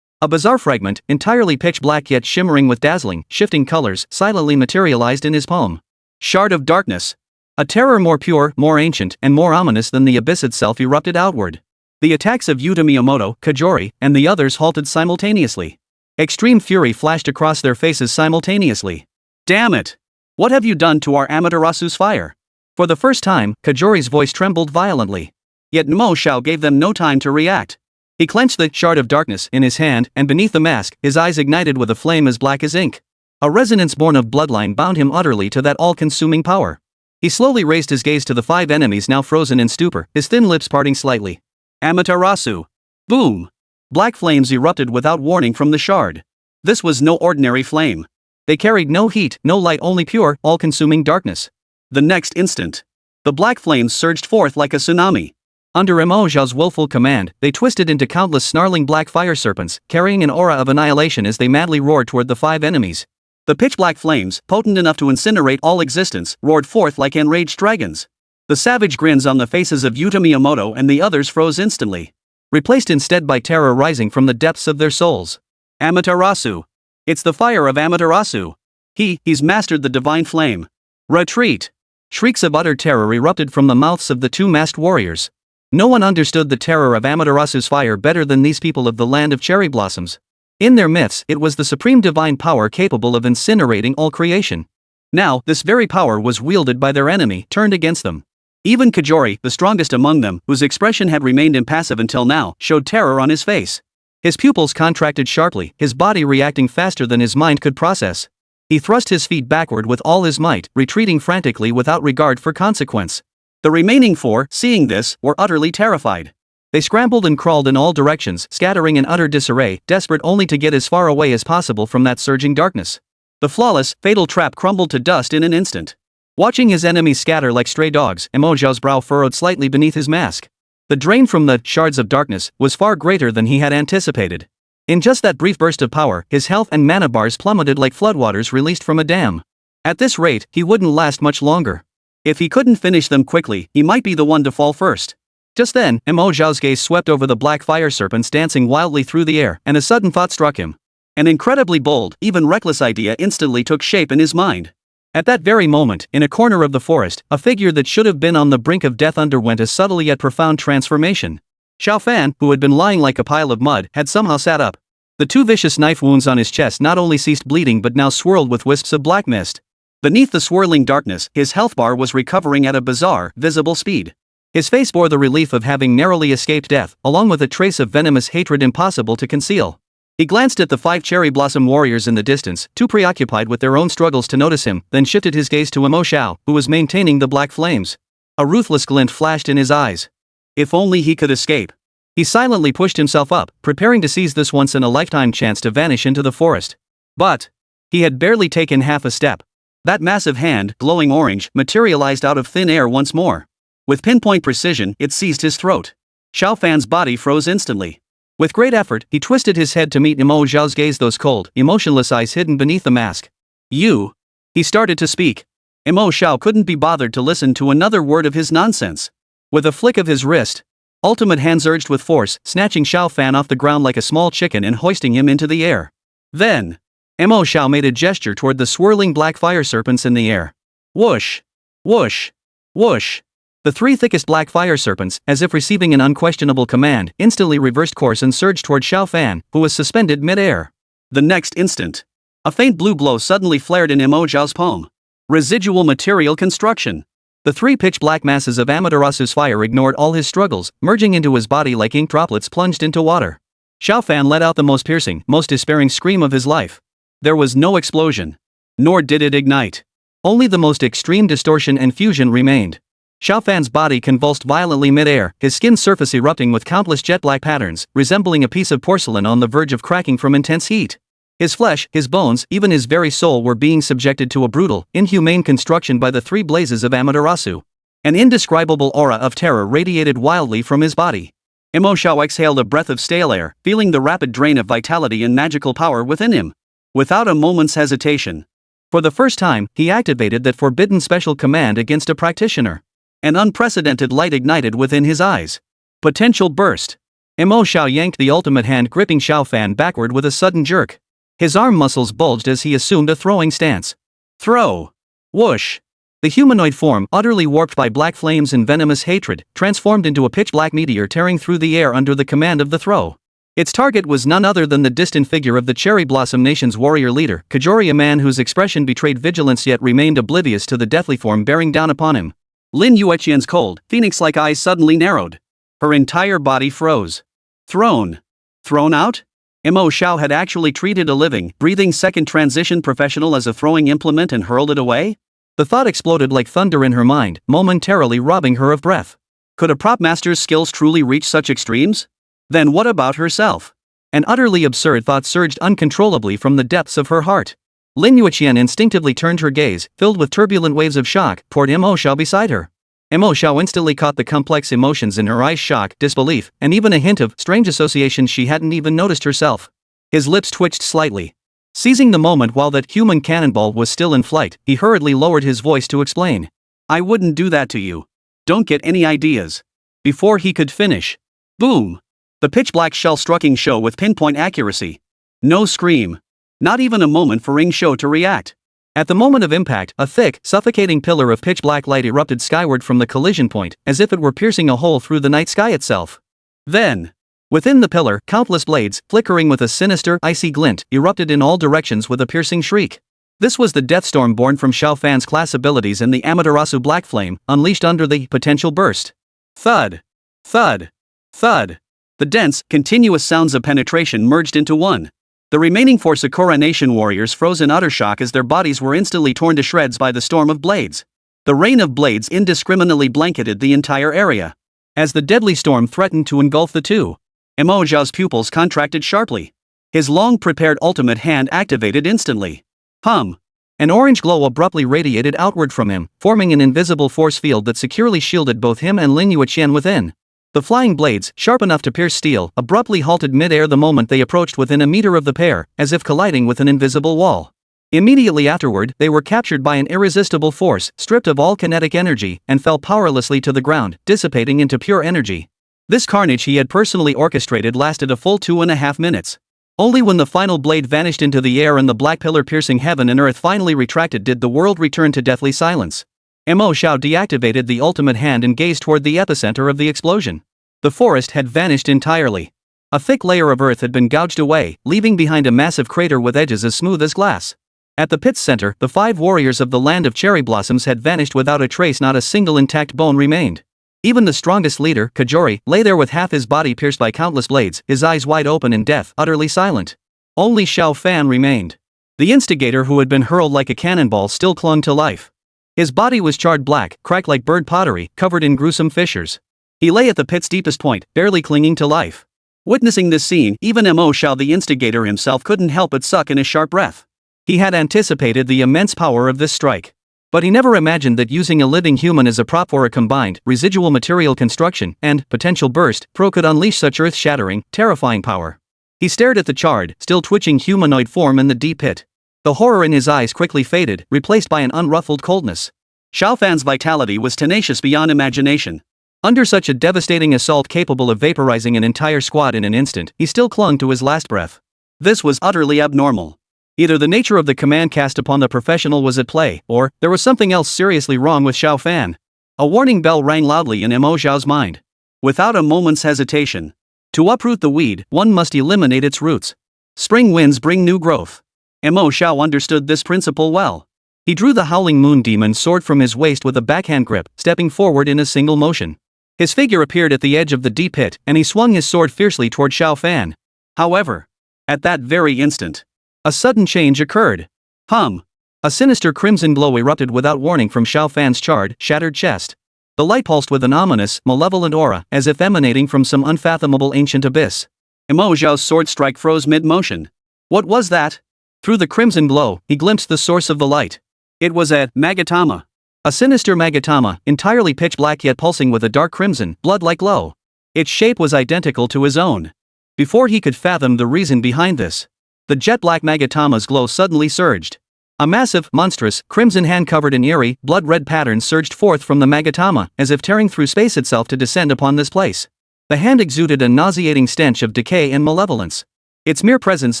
A bizarre fragment, entirely pitch black yet shimmering with dazzling, shifting colors, silently materialized in his palm. Shard of darkness. A terror more pure, more ancient, and more ominous than the abyss itself erupted outward. The attacks of Yuta Miyamoto, Kajori, and the others halted simultaneously. Extreme fury flashed across their faces simultaneously. Damn it! What have you done to our Amaterasu's fire? For the first time, Kajori's voice trembled violently. Yet Mo Xiao gave them no time to react. He clenched the shard of darkness in his hand, and beneath the mask, his eyes ignited with a flame as black as ink. A resonance born of bloodline bound him utterly to that all-consuming power. He slowly raised his gaze to the 5 enemies now frozen in stupor, his thin lips parting slightly. Amaterasu. Boom! Black flames erupted without warning from the shard. This was no ordinary flame. They carried no heat, no light, only pure, all-consuming darkness. The next instant, the black flames surged forth like a tsunami. Under Mo Xiao's willful command, they twisted into countless snarling black fire serpents, carrying an aura of annihilation as they madly roared toward the 5 enemies. The pitch-black flames, potent enough to incinerate all existence, roared forth like enraged dragons. The savage grins on the faces of Yuta Miyamoto and the others froze instantly. replaced instead by terror rising from the depths of their souls. Amaterasu. It's the fire of Amaterasu. He's mastered the divine flame. Retreat! Shrieks of utter terror erupted from the mouths of the two masked warriors. No one understood the terror of Amaterasu's fire better than these people of the land of cherry blossoms. In their myths, it was the supreme divine power capable of incinerating all creation. Now, this very power was wielded by their enemy, turned against them. Even Kajori, the strongest among them, whose expression had remained impassive until now, showed terror on his face. His pupils contracted sharply, his body reacting faster than his mind could process. He thrust his feet backward with all his might, retreating frantically without regard for consequence. The remaining four, seeing this, were utterly terrified. They scrambled and crawled in all directions, scattering in utter disarray, desperate only to get as far away as possible from that surging darkness. The flawless, fatal trap crumbled to dust in an instant. Watching his enemies scatter like stray dogs, Mo Xiao's brow furrowed slightly beneath his mask. The drain from the shards of darkness was far greater than he had anticipated. In just that brief burst of power, his health and mana bars plummeted like floodwaters released from a dam. At this rate, he wouldn't last much longer. If he couldn't finish them quickly, he might be the one to fall first. Just then, Mo Xiao's gaze swept over the black fire serpents dancing wildly through the air, and a sudden thought struck him. An incredibly bold, even reckless idea instantly took shape in his mind. At that very moment, in a corner of the forest, a figure that should have been on the brink of death underwent a subtle yet profound transformation. Xiao Fan, who had been lying like a pile of mud, had somehow sat up. The two vicious knife wounds on his chest not only ceased bleeding but now swirled with wisps of black mist. Beneath the swirling darkness, his health bar was recovering at a bizarre, visible speed. His face bore the relief of having narrowly escaped death, along with a trace of venomous hatred impossible to conceal. He glanced at the 5 cherry blossom warriors in the distance, too preoccupied with their own struggles to notice him, then shifted his gaze to Mo Xiao, who was maintaining the black flames. A ruthless glint flashed in his eyes. If only he could escape. He silently pushed himself up, preparing to seize this once-in-a-lifetime chance to vanish into the forest. But he had barely taken half a step. That massive hand, glowing orange, materialized out of thin air once more. With pinpoint precision, it seized his throat. Xiao Fan's body froze instantly. With great effort, he twisted his head to meet Mo Xiao's gaze, those cold, emotionless eyes hidden beneath the mask. You. He started to speak. Mo Xiao couldn't be bothered to listen to another word of his nonsense. With a flick of his wrist, ultimate hands urged with force, snatching Xiao Fan off the ground like a small chicken and hoisting him into the air. Then, Mo Xiao made a gesture toward the swirling black fire serpents in the air. Whoosh! Whoosh! Whoosh! The 3 thickest black fire serpents, as if receiving an unquestionable command, instantly reversed course and surged toward Xiao Fan, who was suspended mid-air. The next instant, a faint blue glow suddenly flared in Mo Xiao's palm. Residual material construction. The 3 pitch-black masses of Amaterasu's fire ignored all his struggles, merging into his body like ink droplets plunged into water. Xiao Fan let out the most piercing, most despairing scream of his life. There was no explosion. Nor did it ignite. Only the most extreme distortion and fusion remained. Xiao Fan's body convulsed violently mid-air, his skin surface erupting with countless jet-black patterns, resembling a piece of porcelain on the verge of cracking from intense heat. His flesh, his bones, even his very soul were being subjected to a brutal, inhumane construction by the 3 blazes of Amaterasu. An indescribable aura of terror radiated wildly from his body. Mo Xiao exhaled a breath of stale air, feeling the rapid drain of vitality and magical power within him. Without a moment's hesitation, for the first time, he activated that forbidden special command against a practitioner. An unprecedented light ignited within his eyes. Potential burst. Mo Xiao yanked the ultimate hand, gripping Xiao Fan backward with a sudden jerk. His arm muscles bulged as he assumed a throwing stance. Throw! Whoosh! The humanoid form, utterly warped by black flames and venomous hatred, transformed into a pitch-black meteor tearing through the air under the command of the throw. Its target was none other than the distant figure of the Cherry Blossom Nation's warrior leader, Kajori, a man whose expression betrayed vigilance yet remained oblivious to the deathly form bearing down upon him. Lin Yueqian's cold, phoenix-like eyes suddenly narrowed. Her entire body froze. Thrown. Thrown out? Mo Xiao had actually treated a living, breathing second transition professional as a throwing implement and hurled it away? The thought exploded like thunder in her mind, momentarily robbing her of breath. Could a prop master's skills truly reach such extremes? Then what about herself? An utterly absurd thought surged uncontrollably from the depths of her heart. Lin Yueqian instinctively turned her gaze, filled with turbulent waves of shock, toward Mo Xiao beside her. Mo Xiao instantly caught the complex emotions in her eyes: shock, disbelief, and even a hint of strange associations she hadn't even noticed herself. His lips twitched slightly. Seizing the moment while that human cannonball was still in flight, he hurriedly lowered his voice to explain. I wouldn't do that to you. Don't get any ideas. Before he could finish. Boom! The pitch-black shell struck Ing Shou with pinpoint accuracy. No scream. Not even a moment for Ing Shou to react. At the moment of impact, a thick, suffocating pillar of pitch-black light erupted skyward from the collision point, as if it were piercing a hole through the night sky itself. Then, within the pillar, countless blades, flickering with a sinister, icy glint, erupted in all directions with a piercing shriek. This was the deathstorm born from Xiao Fan's class abilities and the Amaterasu Black Flame, unleashed under the potential burst. Thud. Thud. Thud. The dense, continuous sounds of penetration merged into one. The remaining four Sakura Nation warriors froze in utter shock as their bodies were instantly torn to shreds by the storm of blades. The rain of blades indiscriminately blanketed the entire area. As the deadly storm threatened to engulf the two, Mo Xiao's pupils contracted sharply. His long-prepared ultimate hand activated instantly. Hum. An orange glow abruptly radiated outward from him, forming an invisible force field that securely shielded both him and Lin Yueqian within. The flying blades, sharp enough to pierce steel, abruptly halted mid-air the moment they approached within a meter of the pair, as if colliding with an invisible wall. Immediately afterward, they were captured by an irresistible force, stripped of all kinetic energy, and fell powerlessly to the ground, dissipating into pure energy. This carnage he had personally orchestrated lasted a full 2.5 minutes. Only when the final blade vanished into the air and the black pillar piercing heaven and earth finally retracted did the world return to deathly silence. Mo Xiao deactivated the ultimate hand and gazed toward the epicenter of the explosion. The forest had vanished entirely. A thick layer of earth had been gouged away, leaving behind a massive crater with edges as smooth as glass. At the pit's center, the 5 warriors of the land of cherry blossoms had vanished without a trace. Not a single intact bone remained. Even the strongest leader, Kajori, lay there with half his body pierced by countless blades, his eyes wide open in death, utterly silent. Only Xiao Fan remained. The instigator who had been hurled like a cannonball still clung to life. His body was charred black, cracked like bird pottery, covered in gruesome fissures. He lay at the pit's deepest point, barely clinging to life. Witnessing this scene, even Mo Xiao the instigator himself couldn't help but suck in a sharp breath. He had anticipated the immense power of this strike. But he never imagined that using a living human as a prop for a combined, residual material construction, and potential burst, Pro could unleash such earth-shattering, terrifying power. He stared at the charred, still twitching humanoid form in the deep pit. The horror in his eyes quickly faded, replaced by an unruffled coldness. Xiao Fan's vitality was tenacious beyond imagination. Under such a devastating assault capable of vaporizing an entire squad in an instant, he still clung to his last breath. This was utterly abnormal. Either the nature of the command cast upon the professional was at play, or there was something else seriously wrong with Xiao Fan. A warning bell rang loudly in Mo Xiao's mind. Without a moment's hesitation. To uproot the weed, one must eliminate its roots. Spring winds bring new growth. Mo Xiao understood this principle well. He drew the Howling Moon Demon sword from his waist with a backhand grip, stepping forward in a single motion. His figure appeared at the edge of the deep pit, and he swung his sword fiercely toward Xiao Fan. However, at that very instant, a sudden change occurred. Hum! A sinister crimson glow erupted without warning from Xiao Fan's charred, shattered chest. The light pulsed with an ominous, malevolent aura, as if emanating from some unfathomable ancient abyss. Mo Xiao's sword strike froze mid-motion. What was that? Through the crimson glow, he glimpsed the source of the light. It was a magatama. A sinister magatama, entirely pitch black yet pulsing with a dark crimson, blood-like glow. Its shape was identical to his own. Before he could fathom the reason behind this, the jet-black magatama's glow suddenly surged. A massive, monstrous, crimson hand covered in eerie, blood-red patterns surged forth from the magatama, as if tearing through space itself to descend upon this place. The hand exuded a nauseating stench of decay and malevolence. Its mere presence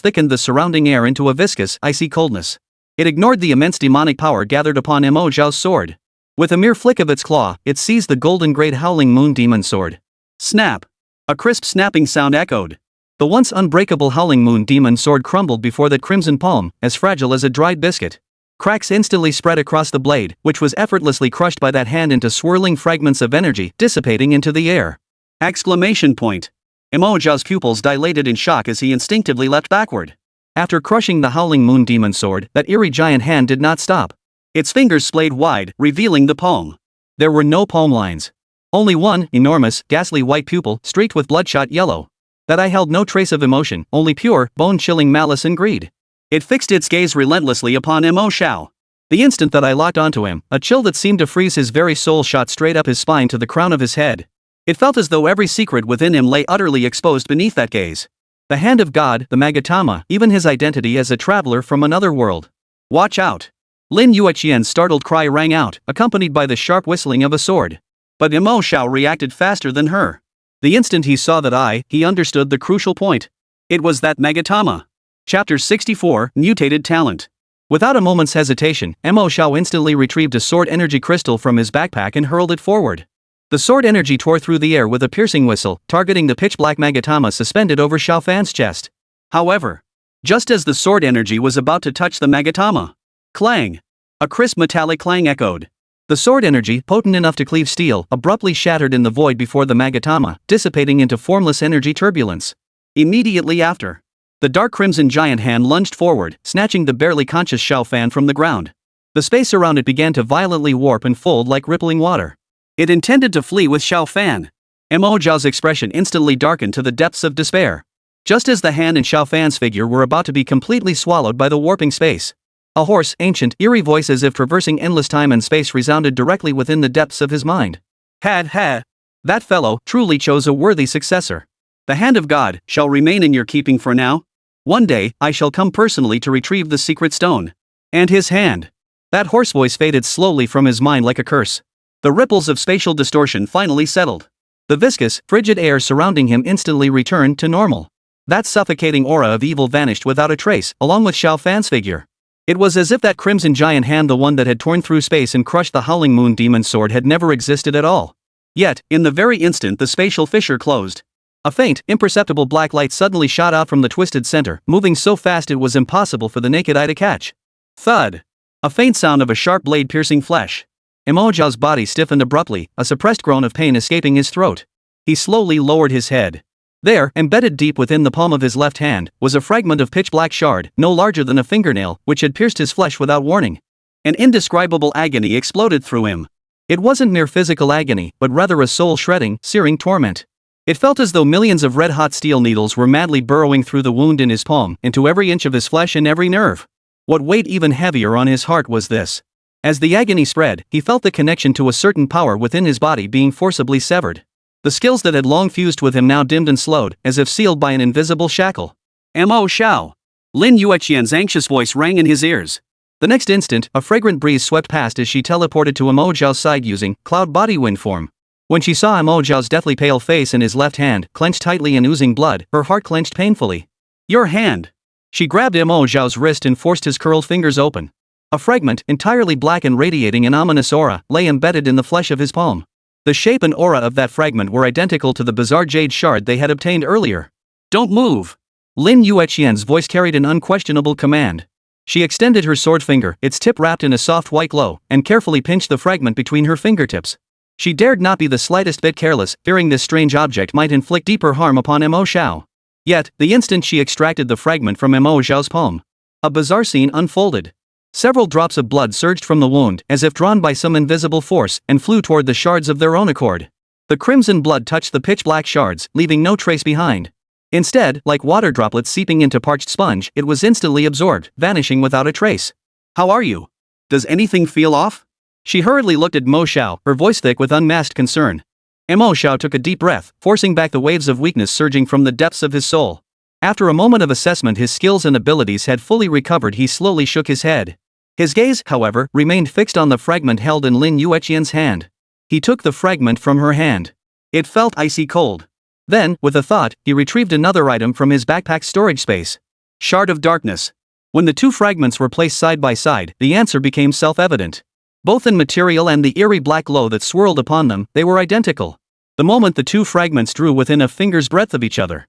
thickened the surrounding air into a viscous, icy coldness. It ignored the immense demonic power gathered upon Mo Xiao's sword. With a mere flick of its claw, it seized the golden-grayed Howling Moon Demon sword. Snap! A crisp snapping sound echoed. The once unbreakable Howling Moon Demon sword crumbled before that crimson palm, as fragile as a dried biscuit. Cracks instantly spread across the blade, which was effortlessly crushed by that hand into swirling fragments of energy, dissipating into the air. Exclamation point! Mo Xiao's pupils dilated in shock as he instinctively leapt backward. After crushing the Howling Moon Demon sword, that eerie giant hand did not stop. Its fingers splayed wide, revealing the palm. There were no palm lines. Only one, enormous, ghastly white pupil, streaked with bloodshot yellow. That eye held no trace of emotion, only pure, bone-chilling malice and greed. It fixed its gaze relentlessly upon Mo Xiao. The instant that I locked onto him, a chill that seemed to freeze his very soul shot straight up his spine to the crown of his head. It felt as though every secret within him lay utterly exposed beneath that gaze. The hand of God, the magatama, even his identity as a traveler from another world. Watch out! Lin Yueqian's startled cry rang out, accompanied by the sharp whistling of a sword. But Mo Xiao reacted faster than her. The instant he saw that he understood the crucial point. It was that magatama. Chapter 64, Mutated Talent. Without a moment's hesitation, Mo Xiao instantly retrieved a sword energy crystal from his backpack and hurled it forward. The sword energy tore through the air with a piercing whistle, targeting the pitch-black magatama suspended over Xiao Fan's chest. However, just as the sword energy was about to touch the magatama, clang! A crisp metallic clang echoed. The sword energy, potent enough to cleave steel, abruptly shattered in the void before the magatama, dissipating into formless energy turbulence. Immediately after, the dark crimson giant hand lunged forward, snatching the barely conscious Xiao Fan from the ground. The space around it began to violently warp and fold like rippling water. It intended to flee with Xiao Fan. Mo Xiao's expression instantly darkened to the depths of despair. Just as the hand and Xiao Fan's figure were about to be completely swallowed by the warping space, a hoarse, ancient, eerie voice as if traversing endless time and space resounded directly within the depths of his mind. That fellow truly chose a worthy successor. The hand of God shall remain in your keeping for now. One day, I shall come personally to retrieve the secret stone. And his hand. That hoarse voice faded slowly from his mind like a curse. The ripples of spatial distortion finally settled. The viscous, frigid air surrounding him instantly returned to normal. That suffocating aura of evil vanished without a trace, along with Xiao Fan's figure. It was as if that crimson giant hand, the one that had torn through space and crushed the howling moon demon sword, had never existed at all. Yet, in the very instant the spatial fissure closed, a faint, imperceptible black light suddenly shot out from the twisted center, moving so fast it was impossible for the naked eye to catch. Thud! A faint sound of a sharp blade piercing flesh. Mo Xiao's body stiffened abruptly, a suppressed groan of pain escaping his throat. He slowly lowered his head. There, embedded deep within the palm of his left hand, was a fragment of pitch-black shard, no larger than a fingernail, which had pierced his flesh without warning. An indescribable agony exploded through him. It wasn't mere physical agony, but rather a soul-shredding, searing torment. It felt as though millions of red-hot steel needles were madly burrowing through the wound in his palm, into every inch of his flesh and every nerve. What weighed even heavier on his heart was this. As the agony spread, he felt the connection to a certain power within his body being forcibly severed. The skills that had long fused with him now dimmed and slowed, as if sealed by an invisible shackle. Mo Xiao! Lin Yueqian's anxious voice rang in his ears. The next instant, a fragrant breeze swept past as she teleported to Mo Xiao's side using cloud body wind form. When she saw Mo Xiao's deathly pale face and his left hand, clenched tightly and oozing blood, her heart clenched painfully. Your hand! She grabbed Mo Xiao's wrist and forced his curled fingers open. A fragment, entirely black and radiating an ominous aura, lay embedded in the flesh of his palm. The shape and aura of that fragment were identical to the bizarre jade shard they had obtained earlier. Don't move! Lin Yueqian's voice carried an unquestionable command. She extended her sword finger, its tip wrapped in a soft white glow, and carefully pinched the fragment between her fingertips. She dared not be the slightest bit careless, fearing this strange object might inflict deeper harm upon Mo Xiao. Yet, the instant she extracted the fragment from Mo Xiao's palm, a bizarre scene unfolded. Several drops of blood surged from the wound, as if drawn by some invisible force, and flew toward the shards of their own accord. The crimson blood touched the pitch-black shards, leaving no trace behind. Instead, like water droplets seeping into parched sponge, it was instantly absorbed, vanishing without a trace. How are you? Does anything feel off? She hurriedly looked at Mo Xiao, her voice thick with unmasked concern. Mo Xiao took a deep breath, forcing back the waves of weakness surging from the depths of his soul. After a moment of assessment his skills and abilities had fully recovered, he slowly shook his head. His gaze, however, remained fixed on the fragment held in Lin Yueqian's hand. He took the fragment from her hand. It felt icy cold. Then, with a thought, he retrieved another item from his backpack's storage space. Shard of Darkness. When the two fragments were placed side by side, the answer became self-evident. Both in material and the eerie black glow that swirled upon them, they were identical. The moment the two fragments drew within a finger's breadth of each other,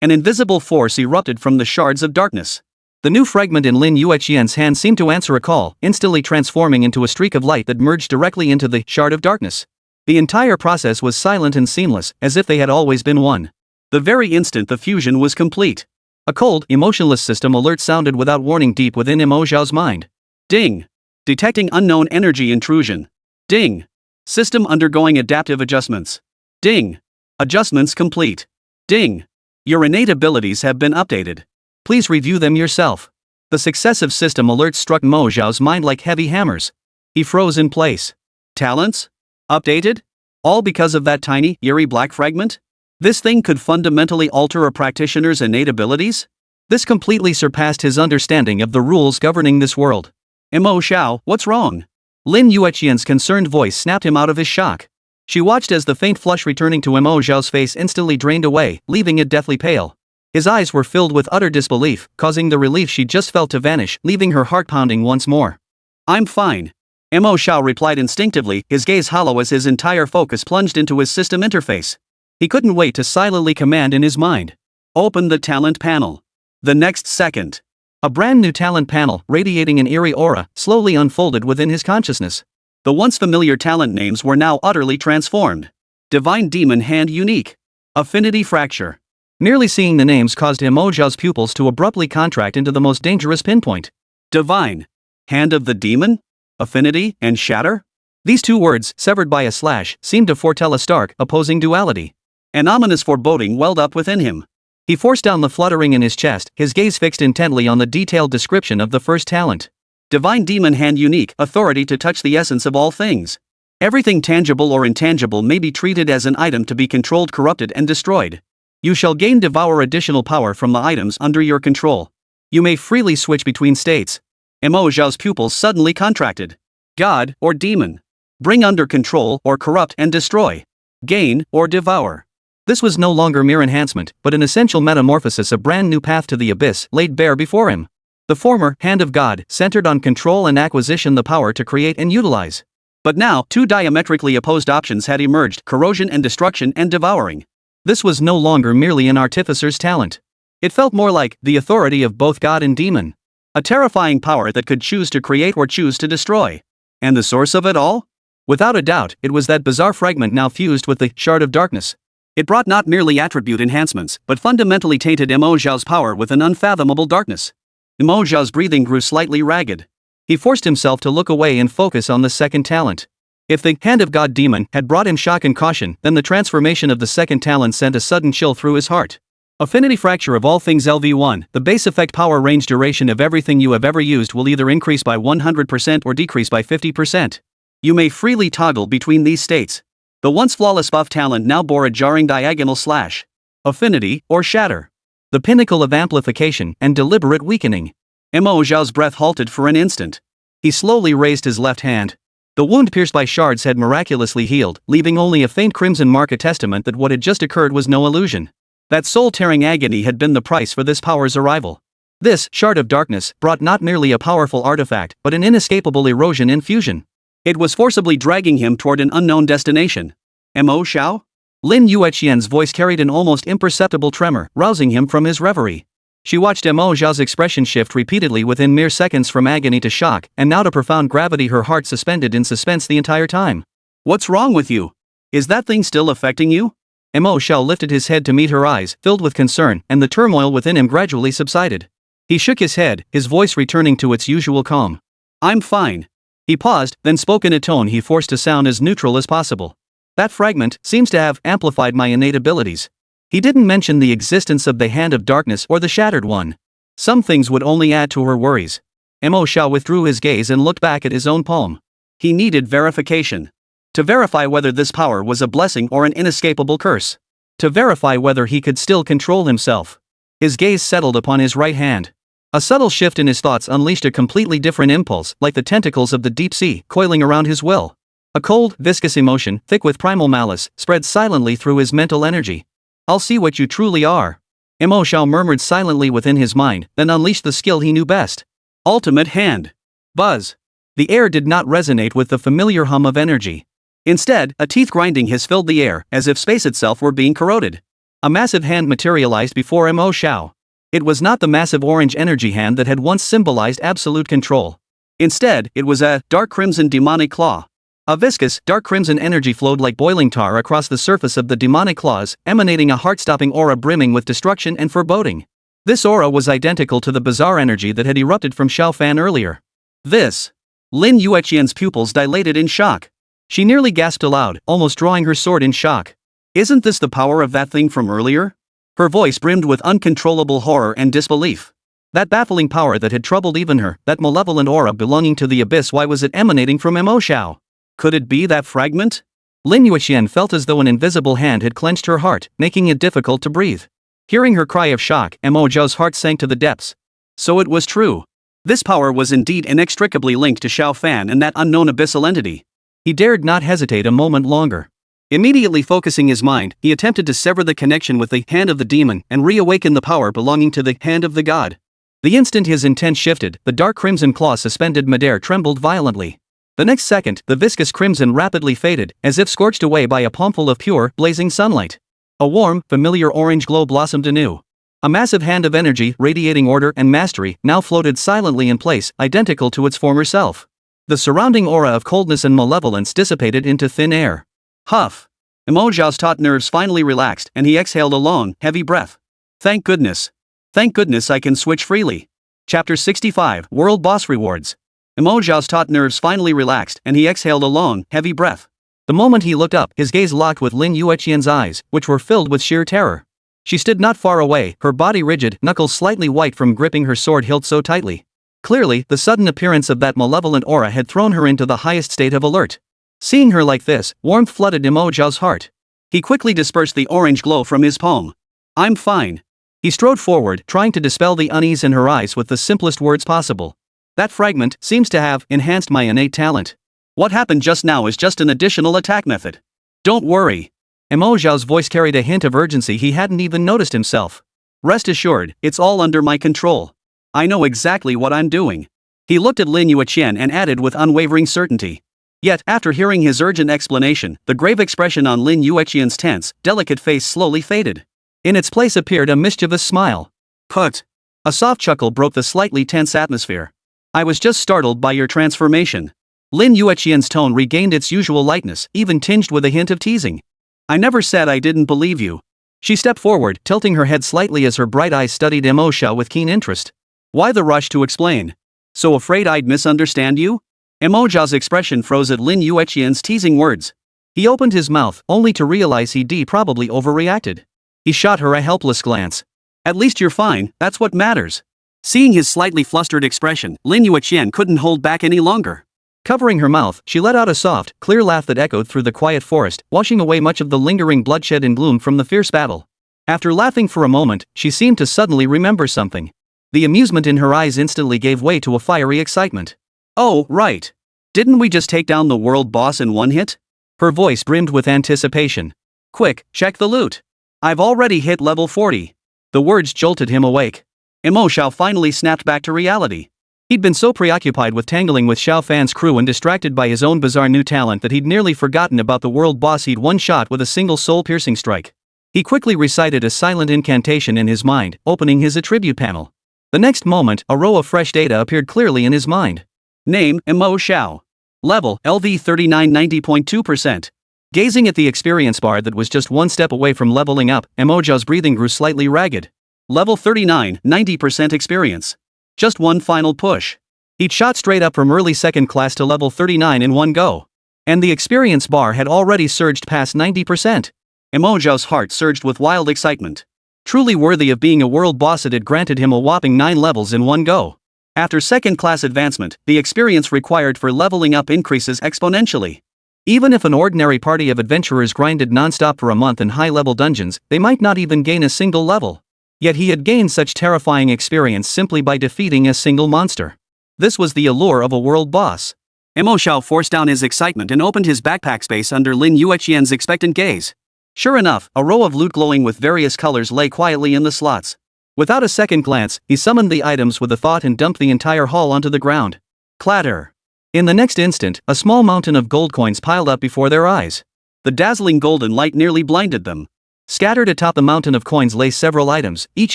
an invisible force erupted from the shards of darkness. The new fragment in Lin Yueqian's hand seemed to answer a call, instantly transforming into a streak of light that merged directly into the shard of darkness. The entire process was silent and seamless, as if they had always been one. The very instant the fusion was complete, a cold, emotionless system alert sounded without warning deep within Mo Xiao's mind. Ding! Detecting unknown energy intrusion. Ding! System undergoing adaptive adjustments. Ding! Adjustments complete. Ding! Your innate abilities have been updated. Please review them yourself. The successive system alerts struck Mo Xiao's mind like heavy hammers. He froze in place. Talents? Updated? All because of that tiny, eerie black fragment? This thing could fundamentally alter a practitioner's innate abilities? This completely surpassed his understanding of the rules governing this world. Mo Xiao, what's wrong? Lin Yueqian's concerned voice snapped him out of his shock. She watched as the faint flush returning to Mo Xiao's face instantly drained away, leaving it deathly pale. His eyes were filled with utter disbelief, causing the relief she just felt to vanish, leaving her heart pounding once more. "I'm fine," Mo Xiao replied instinctively, his gaze hollow as his entire focus plunged into his system interface. He couldn't wait to silently command in his mind. "Open the talent panel." The next second, a brand new talent panel, radiating an eerie aura, slowly unfolded within his consciousness. The once familiar talent names were now utterly transformed. Divine Demon Hand Unique. Affinity Fracture. Merely seeing the names caused Mo Xiao's pupils to abruptly contract into the most dangerous pinpoint. Divine. Hand of the Demon? Affinity and Shatter? These two words, severed by a slash, seemed to foretell a stark, opposing duality. An ominous foreboding welled up within him. He forced down the fluttering in his chest, his gaze fixed intently on the detailed description of the first talent. Divine Demon Hand Unique, authority to touch the essence of all things. Everything tangible or intangible may be treated as an item to be controlled, corrupted, and destroyed. You shall gain devour additional power from the items under your control. You may freely switch between states. Mo Xiao's pupils suddenly contracted. God or demon. Bring under control or corrupt and destroy. Gain or devour. This was no longer mere enhancement, but an essential metamorphosis, a brand new path to the abyss laid bare before him. The former, Hand of God, centered on control and acquisition, the power to create and utilize. But now, two diametrically opposed options had emerged, corrosion and destruction and devouring. This was no longer merely an artificer's talent. It felt more like the authority of both God and demon. A terrifying power that could choose to create or choose to destroy. And the source of it all? Without a doubt, it was that bizarre fragment now fused with the Shard of Darkness. It brought not merely attribute enhancements, but fundamentally tainted Mo Xiao's power with an unfathomable darkness. Mo Xiao's breathing grew slightly ragged. He forced himself to look away and focus on the second talent. If the Hand of God demon had brought him shock and caution, then the transformation of the second talent sent a sudden chill through his heart. Affinity Fracture of all things LV1, the base effect power range duration of everything you have ever used will either increase by 100% or decrease by 50%. You may freely toggle between these states. The once flawless buff talent now bore a jarring diagonal slash. Affinity or Shatter. The pinnacle of amplification and deliberate weakening. Mo Xiao's breath halted for an instant. He slowly raised his left hand. The wound pierced by shards had miraculously healed, leaving only a faint crimson mark, a testament that what had just occurred was no illusion. That soul-tearing agony had been the price for this power's arrival. This Shard of Darkness brought not merely a powerful artifact, but an inescapable erosion infusion. It was forcibly dragging him toward an unknown destination. Mo Xiao? Lin Yueqian's voice carried an almost imperceptible tremor, rousing him from his reverie. She watched Mo Xiao's expression shift repeatedly within mere seconds, from agony to shock, and now to profound gravity, her heart suspended in suspense the entire time. "What's wrong with you? Is that thing still affecting you?" Mo Xiao lifted his head to meet her eyes, filled with concern, and the turmoil within him gradually subsided. He shook his head, his voice returning to its usual calm. "I'm fine." He paused, then spoke in a tone he forced to sound as neutral as possible. "That fragment seems to have amplified my innate abilities." He didn't mention the existence of the Hand of Darkness or the Shattered One. Some things would only add to her worries. Mo Xiao withdrew his gaze and looked back at his own palm. He needed verification. To verify whether this power was a blessing or an inescapable curse. To verify whether he could still control himself. His gaze settled upon his right hand. A subtle shift in his thoughts unleashed a completely different impulse, like the tentacles of the deep sea, coiling around his will. A cold, viscous emotion, thick with primal malice, spread silently through his mental energy. "I'll see what you truly are." Mo Xiao murmured silently within his mind, then unleashed the skill he knew best. Ultimate Hand. Buzz. The air did not resonate with the familiar hum of energy. Instead, a teeth grinding hiss filled the air, as if space itself were being corroded. A massive hand materialized before Mo Xiao. It was not the massive orange energy hand that had once symbolized absolute control. Instead, it was a dark crimson demonic claw. A viscous, dark crimson energy flowed like boiling tar across the surface of the demonic claws, emanating a heart-stopping aura brimming with destruction and foreboding. This aura was identical to the bizarre energy that had erupted from Xiao Fan earlier. This. Lin Yueqian's pupils dilated in shock. She nearly gasped aloud, almost drawing her sword in shock. "Isn't this the power of that thing from earlier?" Her voice brimmed with uncontrollable horror and disbelief. That baffling power that had troubled even her, that malevolent aura belonging to the abyss, why was it emanating from Mo Xiao? Could it be that fragment? Lin Yueqian felt as though an invisible hand had clenched her heart, making it difficult to breathe. Hearing her cry of shock, Mo Xiao's heart sank to the depths. So it was true. This power was indeed inextricably linked to Xiao Fan and that unknown abyssal entity. He dared not hesitate a moment longer. Immediately focusing his mind, he attempted to sever the connection with the hand of the demon and reawaken the power belonging to the hand of the god. The instant his intent shifted, the dark crimson claw suspended midair trembled violently. The next second, the viscous crimson rapidly faded, as if scorched away by a palmful of pure, blazing sunlight. A warm, familiar orange glow blossomed anew. A massive hand of energy, radiating order and mastery, now floated silently in place, identical to its former self. The surrounding aura of coldness and malevolence dissipated into thin air. Huff. Mo Xiao's taut nerves finally relaxed, and he exhaled a long, heavy breath. Thank goodness. Thank goodness I can switch freely. Chapter 65, World Boss Rewards. Mo Xiao's taut nerves finally relaxed, and he exhaled a long, heavy breath. The moment he looked up, his gaze locked with Lin Yueqian's eyes, which were filled with sheer terror. She stood not far away, her body rigid, knuckles slightly white from gripping her sword hilt so tightly. Clearly, the sudden appearance of that malevolent aura had thrown her into the highest state of alert. Seeing her like this, warmth flooded Mo Xiao's heart. He quickly dispersed the orange glow from his palm. I'm fine. He strode forward, trying to dispel the unease in her eyes with the simplest words possible. That fragment seems to have enhanced my innate talent. What happened just now is just an additional attack method. Don't worry. Mo Xiao's voice carried a hint of urgency he hadn't even noticed himself. Rest assured, it's all under my control. I know exactly what I'm doing. He looked at Lin Yueqian and added with unwavering certainty. Yet, after hearing his urgent explanation, the grave expression on Lin Yueqian's tense, delicate face slowly faded. In its place appeared a mischievous smile. Put. A soft chuckle broke the slightly tense atmosphere. I was just startled by your transformation. Lin Yueqian's tone regained its usual lightness, even tinged with a hint of teasing. I never said I didn't believe you. She stepped forward, tilting her head slightly as her bright eyes studied Mo Xiao with keen interest. Why the rush to explain? So afraid I'd misunderstand you? Mo Xiao's expression froze at Lin Yueqian's teasing words. He opened his mouth, only to realize he'd probably overreacted. He shot her a helpless glance. At least you're fine, that's what matters. Seeing his slightly flustered expression, Lin Yueqian couldn't hold back any longer. Covering her mouth, she let out a soft, clear laugh that echoed through the quiet forest, washing away much of the lingering bloodshed and gloom from the fierce battle. After laughing for a moment, she seemed to suddenly remember something. The amusement in her eyes instantly gave way to a fiery excitement. Oh, right. Didn't we just take down the world boss in one hit? Her voice brimmed with anticipation. Quick, check the loot. I've already hit level 40. The words jolted him awake. Mo Xiao finally snapped back to reality. He'd been so preoccupied with tangling with Xiao Fan's crew and distracted by his own bizarre new talent that he'd nearly forgotten about the world boss he'd one-shot with a single soul-piercing strike. He quickly recited a silent incantation in his mind, opening his attribute panel. The next moment, a row of fresh data appeared clearly in his mind. Name, Mo Xiao. Level, LV 3990.2%. Gazing at the experience bar that was just one step away from leveling up, Mo Xiao's breathing grew slightly ragged. Level 39, 90% experience. Just one final push. He'd shot straight up from early second class to level 39 in one go. And the experience bar had already surged past 90%. Mo Xiao's heart surged with wild excitement. Truly worthy of being a world boss, it had granted him a whopping 9 levels in one go. After second class advancement, the experience required for leveling up increases exponentially. Even if an ordinary party of adventurers grinded non-stop for a month in high-level dungeons, they might not even gain a single level. Yet he had gained such terrifying experience simply by defeating a single monster. This was the allure of a world boss. Mo Xiao forced down his excitement and opened his backpack space under Lin Yueqian's expectant gaze. Sure enough, a row of loot glowing with various colors lay quietly in the slots. Without a second glance, he summoned the items with a thought and dumped the entire haul onto the ground. Clatter. In the next instant, a small mountain of gold coins piled up before their eyes. The dazzling golden light nearly blinded them. Scattered atop the mountain of coins lay several items, each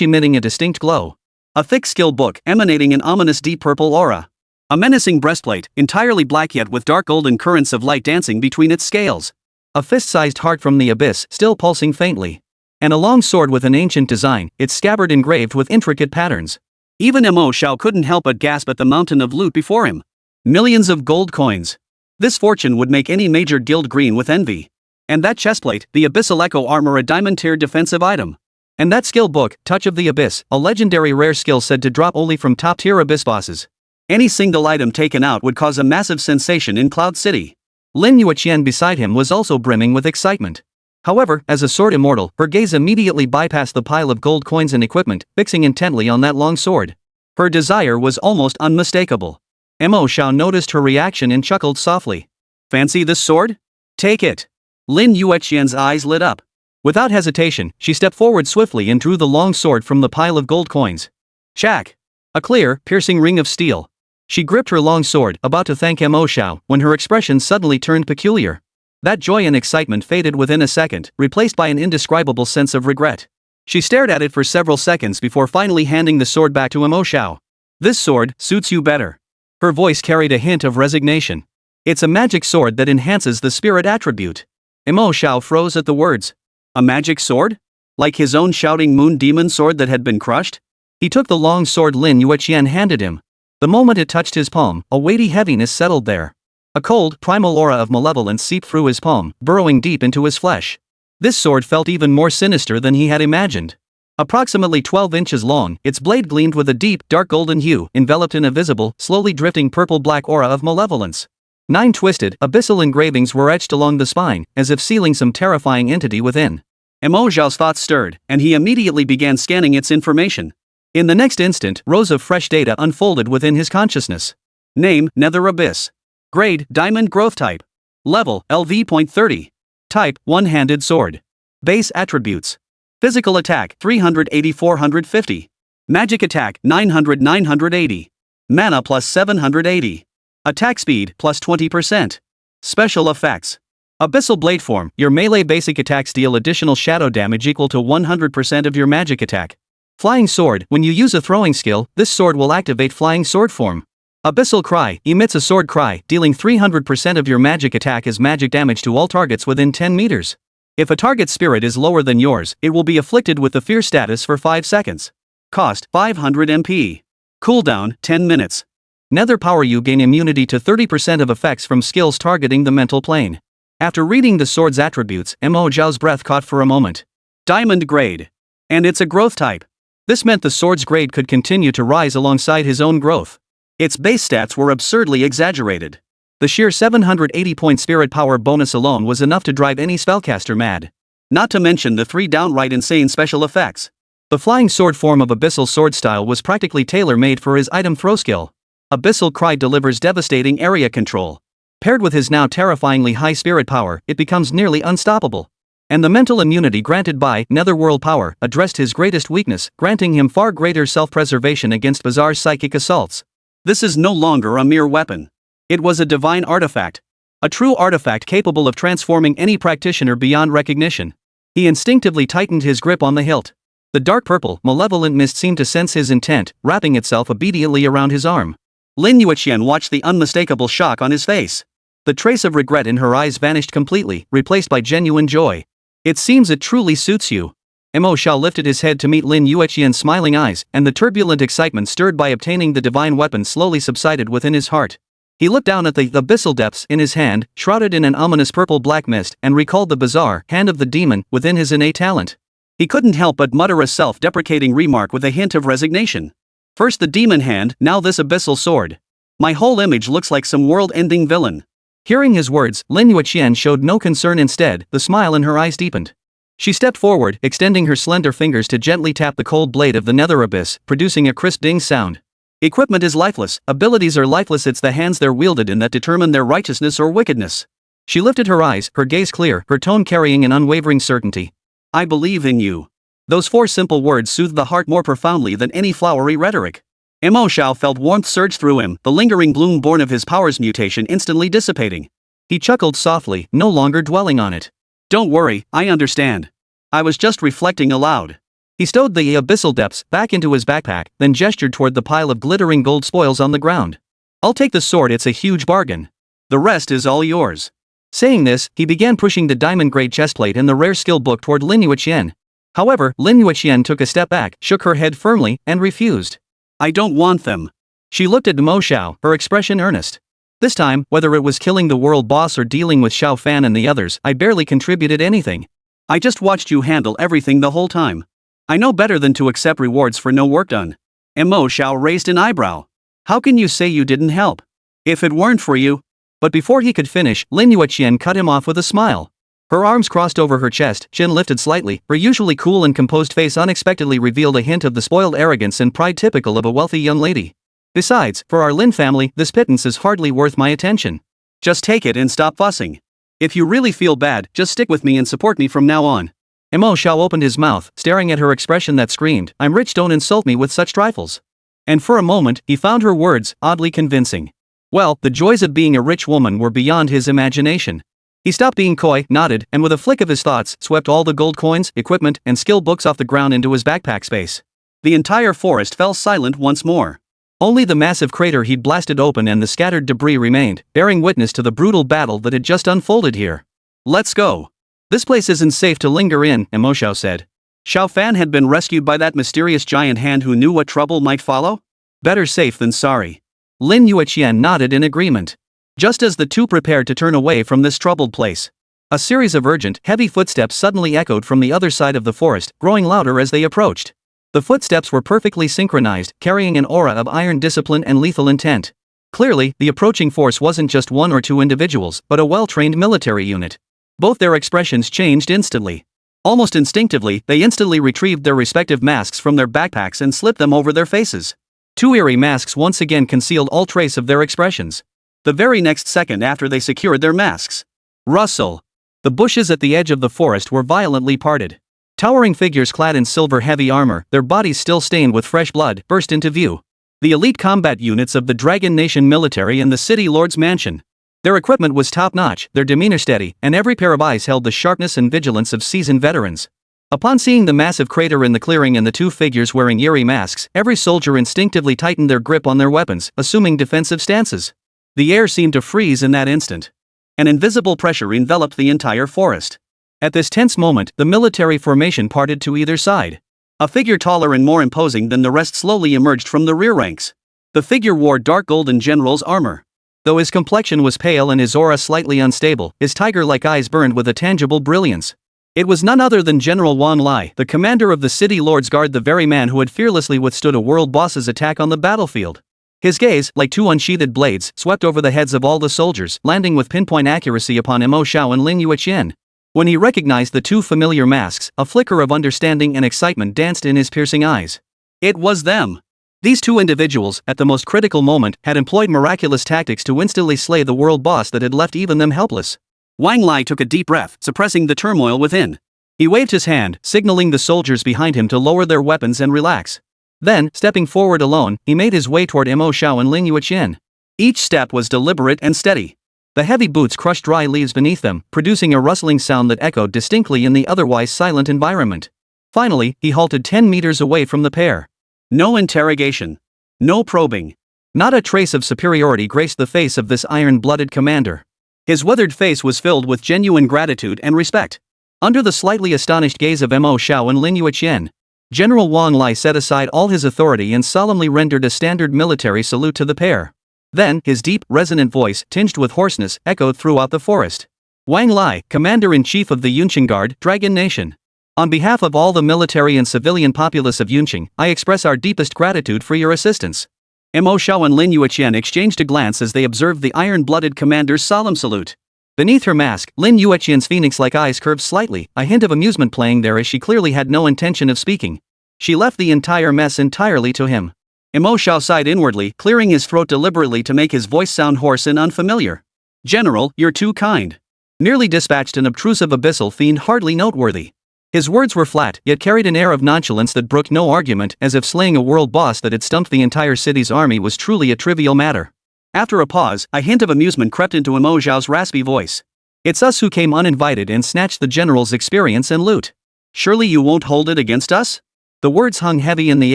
emitting a distinct glow. A thick skill book emanating an ominous deep purple aura. A menacing breastplate, entirely black yet with dark golden currents of light dancing between its scales. A fist-sized heart from the abyss, still pulsing faintly. And a long sword with an ancient design, its scabbard engraved with intricate patterns. Even Mo Xiao couldn't help but gasp at the mountain of loot before him. Millions of gold coins. This fortune would make any major guild green with envy. And that chestplate, the Abyssal Echo armor, a diamond-tier defensive item. And that skill book, Touch of the Abyss, a legendary rare skill said to drop only from top-tier abyss bosses. Any single item taken out would cause a massive sensation in Cloud City. Lin Yueqian beside him was also brimming with excitement. However, as a sword immortal, her gaze immediately bypassed the pile of gold coins and equipment, fixing intently on that long sword. Her desire was almost unmistakable. Mo Xiao noticed her reaction and chuckled softly. Fancy this sword? Take it. Lin Yueqian's eyes lit up. Without hesitation, she stepped forward swiftly and drew the long sword from the pile of gold coins. Shack! A clear, piercing ring of steel. She gripped her long sword, about to thank Mo Xiao, when her expression suddenly turned peculiar. That joy and excitement faded within a second, replaced by an indescribable sense of regret. She stared at it for several seconds before finally handing the sword back to Mo Xiao. This sword suits you better. Her voice carried a hint of resignation. It's a magic sword that enhances the spirit attribute. Mo Xiao froze at the words. A magic sword? Like his own shouting moon demon sword that had been crushed? He took the long sword Lin Yueqian handed him. The moment it touched his palm, a weighty heaviness settled there. A cold, primal aura of malevolence seeped through his palm, burrowing deep into his flesh. This sword felt even more sinister than he had imagined. Approximately 12 inches long, its blade gleamed with a deep, dark golden hue, enveloped in a visible, slowly drifting purple-black aura of malevolence. 9 twisted, abyssal engravings were etched along the spine, as if sealing some terrifying entity within. Mo Xiao's thoughts stirred, and he immediately began scanning its information. In the next instant, rows of fresh data unfolded within his consciousness. Name, Nether Abyss. Grade, Diamond Growth Type. Level, LV.30. Type, One-Handed Sword. Base Attributes. Physical Attack, 380-450. Magic Attack, 900-980. Mana plus 780. Attack Speed, plus 20%. Special Effects. Abyssal Blade Form, your melee basic attacks deal additional shadow damage equal to 100% of your magic attack. Flying Sword, when you use a throwing skill, this sword will activate Flying Sword form. Abyssal Cry, emits a sword cry, dealing 300% of your magic attack as magic damage to all targets within 10 meters. If a target's spirit is lower than yours, it will be afflicted with the fear status for 5 seconds. Cost, 500 MP. Cooldown, 10 minutes. Nether Power, you gain immunity to 30% of effects from skills targeting the mental plane. After reading the sword's attributes, Mo Xiao's breath caught for a moment. Diamond Grade. And it's a growth type. This meant the sword's grade could continue to rise alongside his own growth. Its base stats were absurdly exaggerated. The sheer 780-point spirit power bonus alone was enough to drive any spellcaster mad. Not to mention the 3 downright insane special effects. The flying sword form of Abyssal Sword style was practically tailor-made for his item throw skill. Abyssal Cry delivers devastating area control. Paired with his now terrifyingly high spirit power, it becomes nearly unstoppable. And the mental immunity granted by Netherworld Power addressed his greatest weakness, granting him far greater self-preservation against bizarre psychic assaults. This is no longer a mere weapon. It was a divine artifact. A true artifact capable of transforming any practitioner beyond recognition. He instinctively tightened his grip on the hilt. The dark purple, malevolent mist seemed to sense his intent, wrapping itself obediently around his arm. Lin Yueqian watched the unmistakable shock on his face. The trace of regret in her eyes vanished completely, replaced by genuine joy. It seems it truly suits you. Mo Xiao lifted his head to meet Lin Yueqian's smiling eyes, and the turbulent excitement stirred by obtaining the divine weapon slowly subsided within his heart. He looked down at the abyssal depths in his hand, shrouded in an ominous purple-black mist, and recalled the bizarre hand of the demon within his innate talent. He couldn't help but mutter a self-deprecating remark with a hint of resignation. First the demon hand, now this abyssal sword. My whole image looks like some world-ending villain. Hearing his words, Lin Yueqian showed no concern. Instead, the smile in her eyes deepened. She stepped forward, extending her slender fingers to gently tap the cold blade of the nether abyss, producing a crisp ding sound. Equipment is lifeless, abilities are lifeless, it's the hands they're wielded in that determine their righteousness or wickedness. She lifted her eyes, her gaze clear, her tone carrying an unwavering certainty. I believe in you. Those 4 simple words soothed the heart more profoundly than any flowery rhetoric. Mo Xiao felt warmth surge through him, the lingering bloom born of his power's mutation instantly dissipating. He chuckled softly, no longer dwelling on it. Don't worry, I understand. I was just reflecting aloud. He stowed the abyssal depths back into his backpack, then gestured toward the pile of glittering gold spoils on the ground. I'll take the sword, it's a huge bargain. The rest is all yours. Saying this, he began pushing the diamond-grade chestplate and the rare skill book toward Lin Yueqian. However, Lin Yueqian took a step back, shook her head firmly, and refused. I don't want them. She looked at Mo Xiao, her expression earnest. This time, whether it was killing the world boss or dealing with Xiao Fan and the others, I barely contributed anything. I just watched you handle everything the whole time. I know better than to accept rewards for no work done. Mo Xiao raised an eyebrow. How can you say you didn't help? If it weren't for you. But before he could finish, Lin Yueqian cut him off with a smile. Her arms crossed over her chest, chin lifted slightly, her usually cool and composed face unexpectedly revealed a hint of the spoiled arrogance and pride typical of a wealthy young lady. Besides, for our Lin family, this pittance is hardly worth my attention. Just take it and stop fussing. If you really feel bad, just stick with me and support me from now on. Mo Xiao opened his mouth, staring at her expression that screamed, "I'm rich, don't insult me with such trifles." And for a moment, he found her words oddly convincing. Well, the joys of being a rich woman were beyond his imagination. He stopped being coy, nodded, and with a flick of his thoughts, swept all the gold coins, equipment, and skill books off the ground into his backpack space. The entire forest fell silent once more. Only the massive crater he'd blasted open and the scattered debris remained, bearing witness to the brutal battle that had just unfolded here. Let's go. This place isn't safe to linger in, Mo Xiao said. Xiao Fan had been rescued by that mysterious giant hand who knew what trouble might follow? Better safe than sorry. Lin Yueqian nodded in agreement. Just as the two prepared to turn away from this troubled place, a series of urgent, heavy footsteps suddenly echoed from the other side of the forest, growing louder as they approached. The footsteps were perfectly synchronized, carrying an aura of iron discipline and lethal intent. Clearly, the approaching force wasn't just one or two individuals, but a well-trained military unit. Both their expressions changed instantly. Almost instinctively, they instantly retrieved their respective masks from their backpacks and slipped them over their faces. Two eerie masks once again concealed all trace of their expressions. The very next second after they secured their masks, rustle! The bushes at the edge of the forest were violently parted. Towering figures clad in silver heavy armor, their bodies still stained with fresh blood, burst into view. The elite combat units of the Dragon Nation military and the city lord's mansion. Their equipment was top-notch, their demeanor steady, and every pair of eyes held the sharpness and vigilance of seasoned veterans. Upon seeing the massive crater in the clearing and the two figures wearing eerie masks, every soldier instinctively tightened their grip on their weapons, assuming defensive stances. The air seemed to freeze in that instant. An invisible pressure enveloped the entire forest. At this tense moment, the military formation parted to either side. A figure taller and more imposing than the rest slowly emerged from the rear ranks. The figure wore dark golden general's armor. Though his complexion was pale and his aura slightly unstable, his tiger-like eyes burned with a tangible brilliance. It was none other than General Wang Lai, the commander of the City Lord's Guard, the very man who had fearlessly withstood a world boss's attack on the battlefield. His gaze, like two unsheathed blades, swept over the heads of all the soldiers, landing with pinpoint accuracy upon Mo Xiao and Lin Yueqian. When he recognized the two familiar masks, a flicker of understanding and excitement danced in his piercing eyes. It was them! These two individuals, at the most critical moment, had employed miraculous tactics to instantly slay the world boss that had left even them helpless. Wang Lai took a deep breath, suppressing the turmoil within. He waved his hand, signaling the soldiers behind him to lower their weapons and relax. Then, stepping forward alone, he made his way toward Mo Xiao and Lin Yueqian. Each step was deliberate and steady. The heavy boots crushed dry leaves beneath them, producing a rustling sound that echoed distinctly in the otherwise silent environment. Finally, he halted 10 meters away from the pair. No interrogation. No probing. Not a trace of superiority graced the face of this iron-blooded commander. His withered face was filled with genuine gratitude and respect. Under the slightly astonished gaze of Mo Xiao and Lin Yueqian, General Wang Lai set aside all his authority and solemnly rendered a standard military salute to the pair. Then, his deep, resonant voice, tinged with hoarseness, echoed throughout the forest. Wang Lai, Commander-in-Chief of the Yunqing Guard, Dragon Nation. On behalf of all the military and civilian populace of Yunqing, I express our deepest gratitude for your assistance. Mo Xiao and Lin Yueqian exchanged a glance as they observed the iron-blooded commander's solemn salute. Beneath her mask, Lin Yueqian's phoenix-like eyes curved slightly, a hint of amusement playing there as she clearly had no intention of speaking. She left the entire mess entirely to him. Mo Xiao sighed inwardly, clearing his throat deliberately to make his voice sound hoarse and unfamiliar. General, you're too kind. Nearly dispatched an obtrusive abyssal fiend hardly noteworthy. His words were flat, yet carried an air of nonchalance that brooked no argument, as if slaying a world boss that had stumped the entire city's army was truly a trivial matter. After a pause, a hint of amusement crept into Mo Xiao's raspy voice. It's us who came uninvited and snatched the general's experience and loot. Surely you won't hold it against us? The words hung heavy in the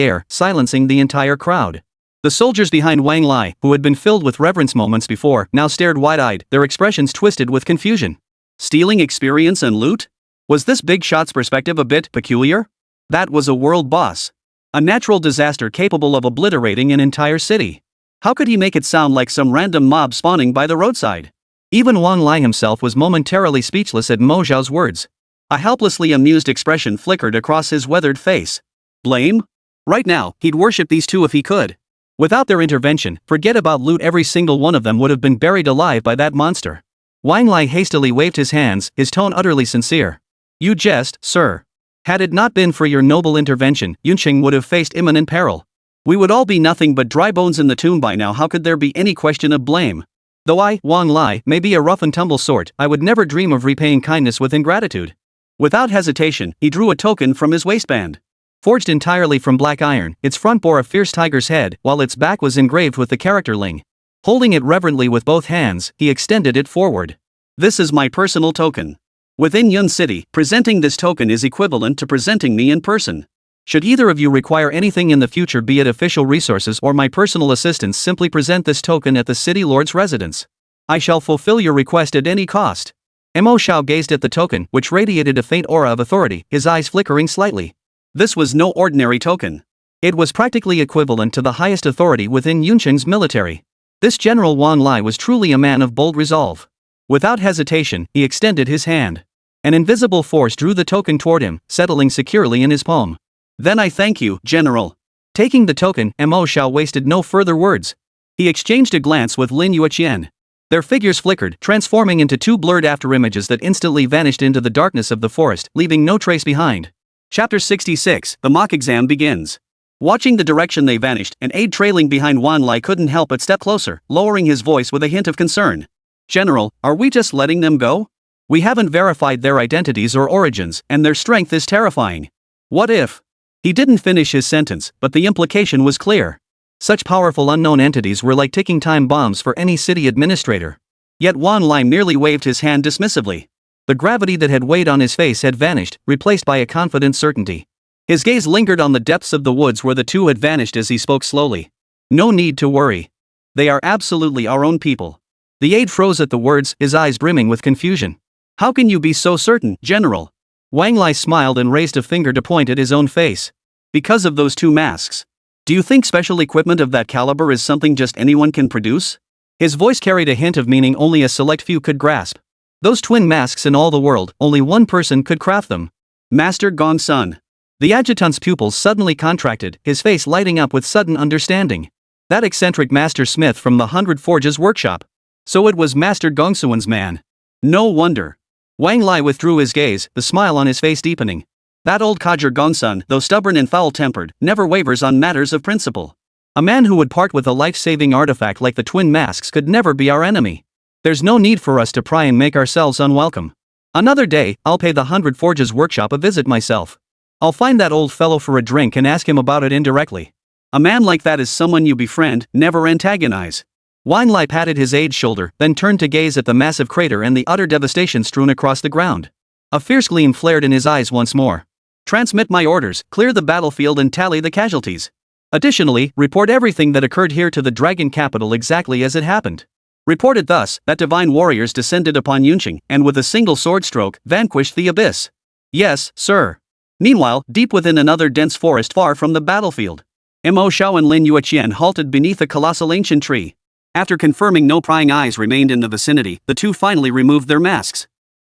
air, silencing the entire crowd. The soldiers behind Wang Lai, who had been filled with reverence moments before, now stared wide-eyed, their expressions twisted with confusion. Stealing experience and loot? Was this big shot's perspective a bit peculiar? That was a world boss. A natural disaster capable of obliterating an entire city. How could he make it sound like some random mob spawning by the roadside? Even Wang Lai himself was momentarily speechless at Mo Xiao's words. A helplessly amused expression flickered across his weathered face. Blame? Right now, he'd worship these two if he could. Without their intervention, forget about loot, every single one of them would have been buried alive by that monster. Wang Lai hastily waved his hands, his tone utterly sincere. You jest, sir. Had it not been for your noble intervention, Yunqing would have faced imminent peril. We would all be nothing but dry bones in the tomb by now. How could there be any question of blame? Though I, Wang Lai, may be a rough-and-tumble sort, I would never dream of repaying kindness with ingratitude. Without hesitation, he drew a token from his waistband. Forged entirely from black iron, its front bore a fierce tiger's head, while its back was engraved with the character Ling. Holding it reverently with both hands, he extended it forward. This is my personal token. Within Yun City, presenting this token is equivalent to presenting me in person. Should either of you require anything in the future, be it official resources or my personal assistance, simply present this token at the city lord's residence. I shall fulfill your request at any cost. Mo Xiao gazed at the token, which radiated a faint aura of authority, his eyes flickering slightly. This was no ordinary token. It was practically equivalent to the highest authority within Yuncheng's military. This General Wang Lai was truly a man of bold resolve. Without hesitation, he extended his hand. An invisible force drew the token toward him, settling securely in his palm. Then I thank you, General. Taking the token, Mo Xiao wasted no further words. He exchanged a glance with Lin Yueqian. Their figures flickered, transforming into two blurred afterimages that instantly vanished into the darkness of the forest, leaving no trace behind. Chapter 66, The mock exam begins. Watching the direction they vanished, an aide trailing behind Wang Lai couldn't help but step closer, lowering his voice with a hint of concern. General, are we just letting them go? We haven't verified their identities or origins, and their strength is terrifying. What if? He didn't finish his sentence, but the implication was clear. Such powerful unknown entities were like ticking time bombs for any city administrator. Yet Wang Lai merely waved his hand dismissively. The gravity that had weighed on his face had vanished, replaced by a confident certainty. His gaze lingered on the depths of the woods where the two had vanished as he spoke slowly. No need to worry. They are absolutely our own people. The aide froze at the words, his eyes brimming with confusion. How can you be so certain, General? Wang Lai smiled and raised a finger to point at his own face. Because of those two masks. Do you think special equipment of that caliber is something just anyone can produce? His voice carried a hint of meaning only a select few could grasp. Those twin masks in all the world, only one person could craft them. Master Gongsun. The adjutant's pupils suddenly contracted, his face lighting up with sudden understanding. That eccentric master smith from the 100 Forges workshop. So it was Master Gongsun's man. No wonder. Wang Lai withdrew his gaze, the smile on his face deepening. That old codger Gongsun, though stubborn and foul-tempered, never wavers on matters of principle. A man who would part with a life-saving artifact like the twin masks could never be our enemy. There's no need for us to pry and make ourselves unwelcome. Another day, I'll pay the 100 Forges workshop a visit myself. I'll find that old fellow for a drink and ask him about it indirectly. A man like that is someone you befriend, never antagonize. Wang Lai patted his aide's shoulder, then turned to gaze at the massive crater and the utter devastation strewn across the ground. A fierce gleam flared in his eyes once more. Transmit my orders, clear the battlefield and tally the casualties. Additionally, report everything that occurred here to the dragon capital exactly as it happened. Reported thus, that divine warriors descended upon Yuncheng and with a single sword stroke, vanquished the abyss. Yes, sir. Meanwhile, deep within another dense forest far from the battlefield, Mo Xiao and Lin Yueqian halted beneath a colossal ancient tree. After confirming no prying eyes remained in the vicinity, the two finally removed their masks.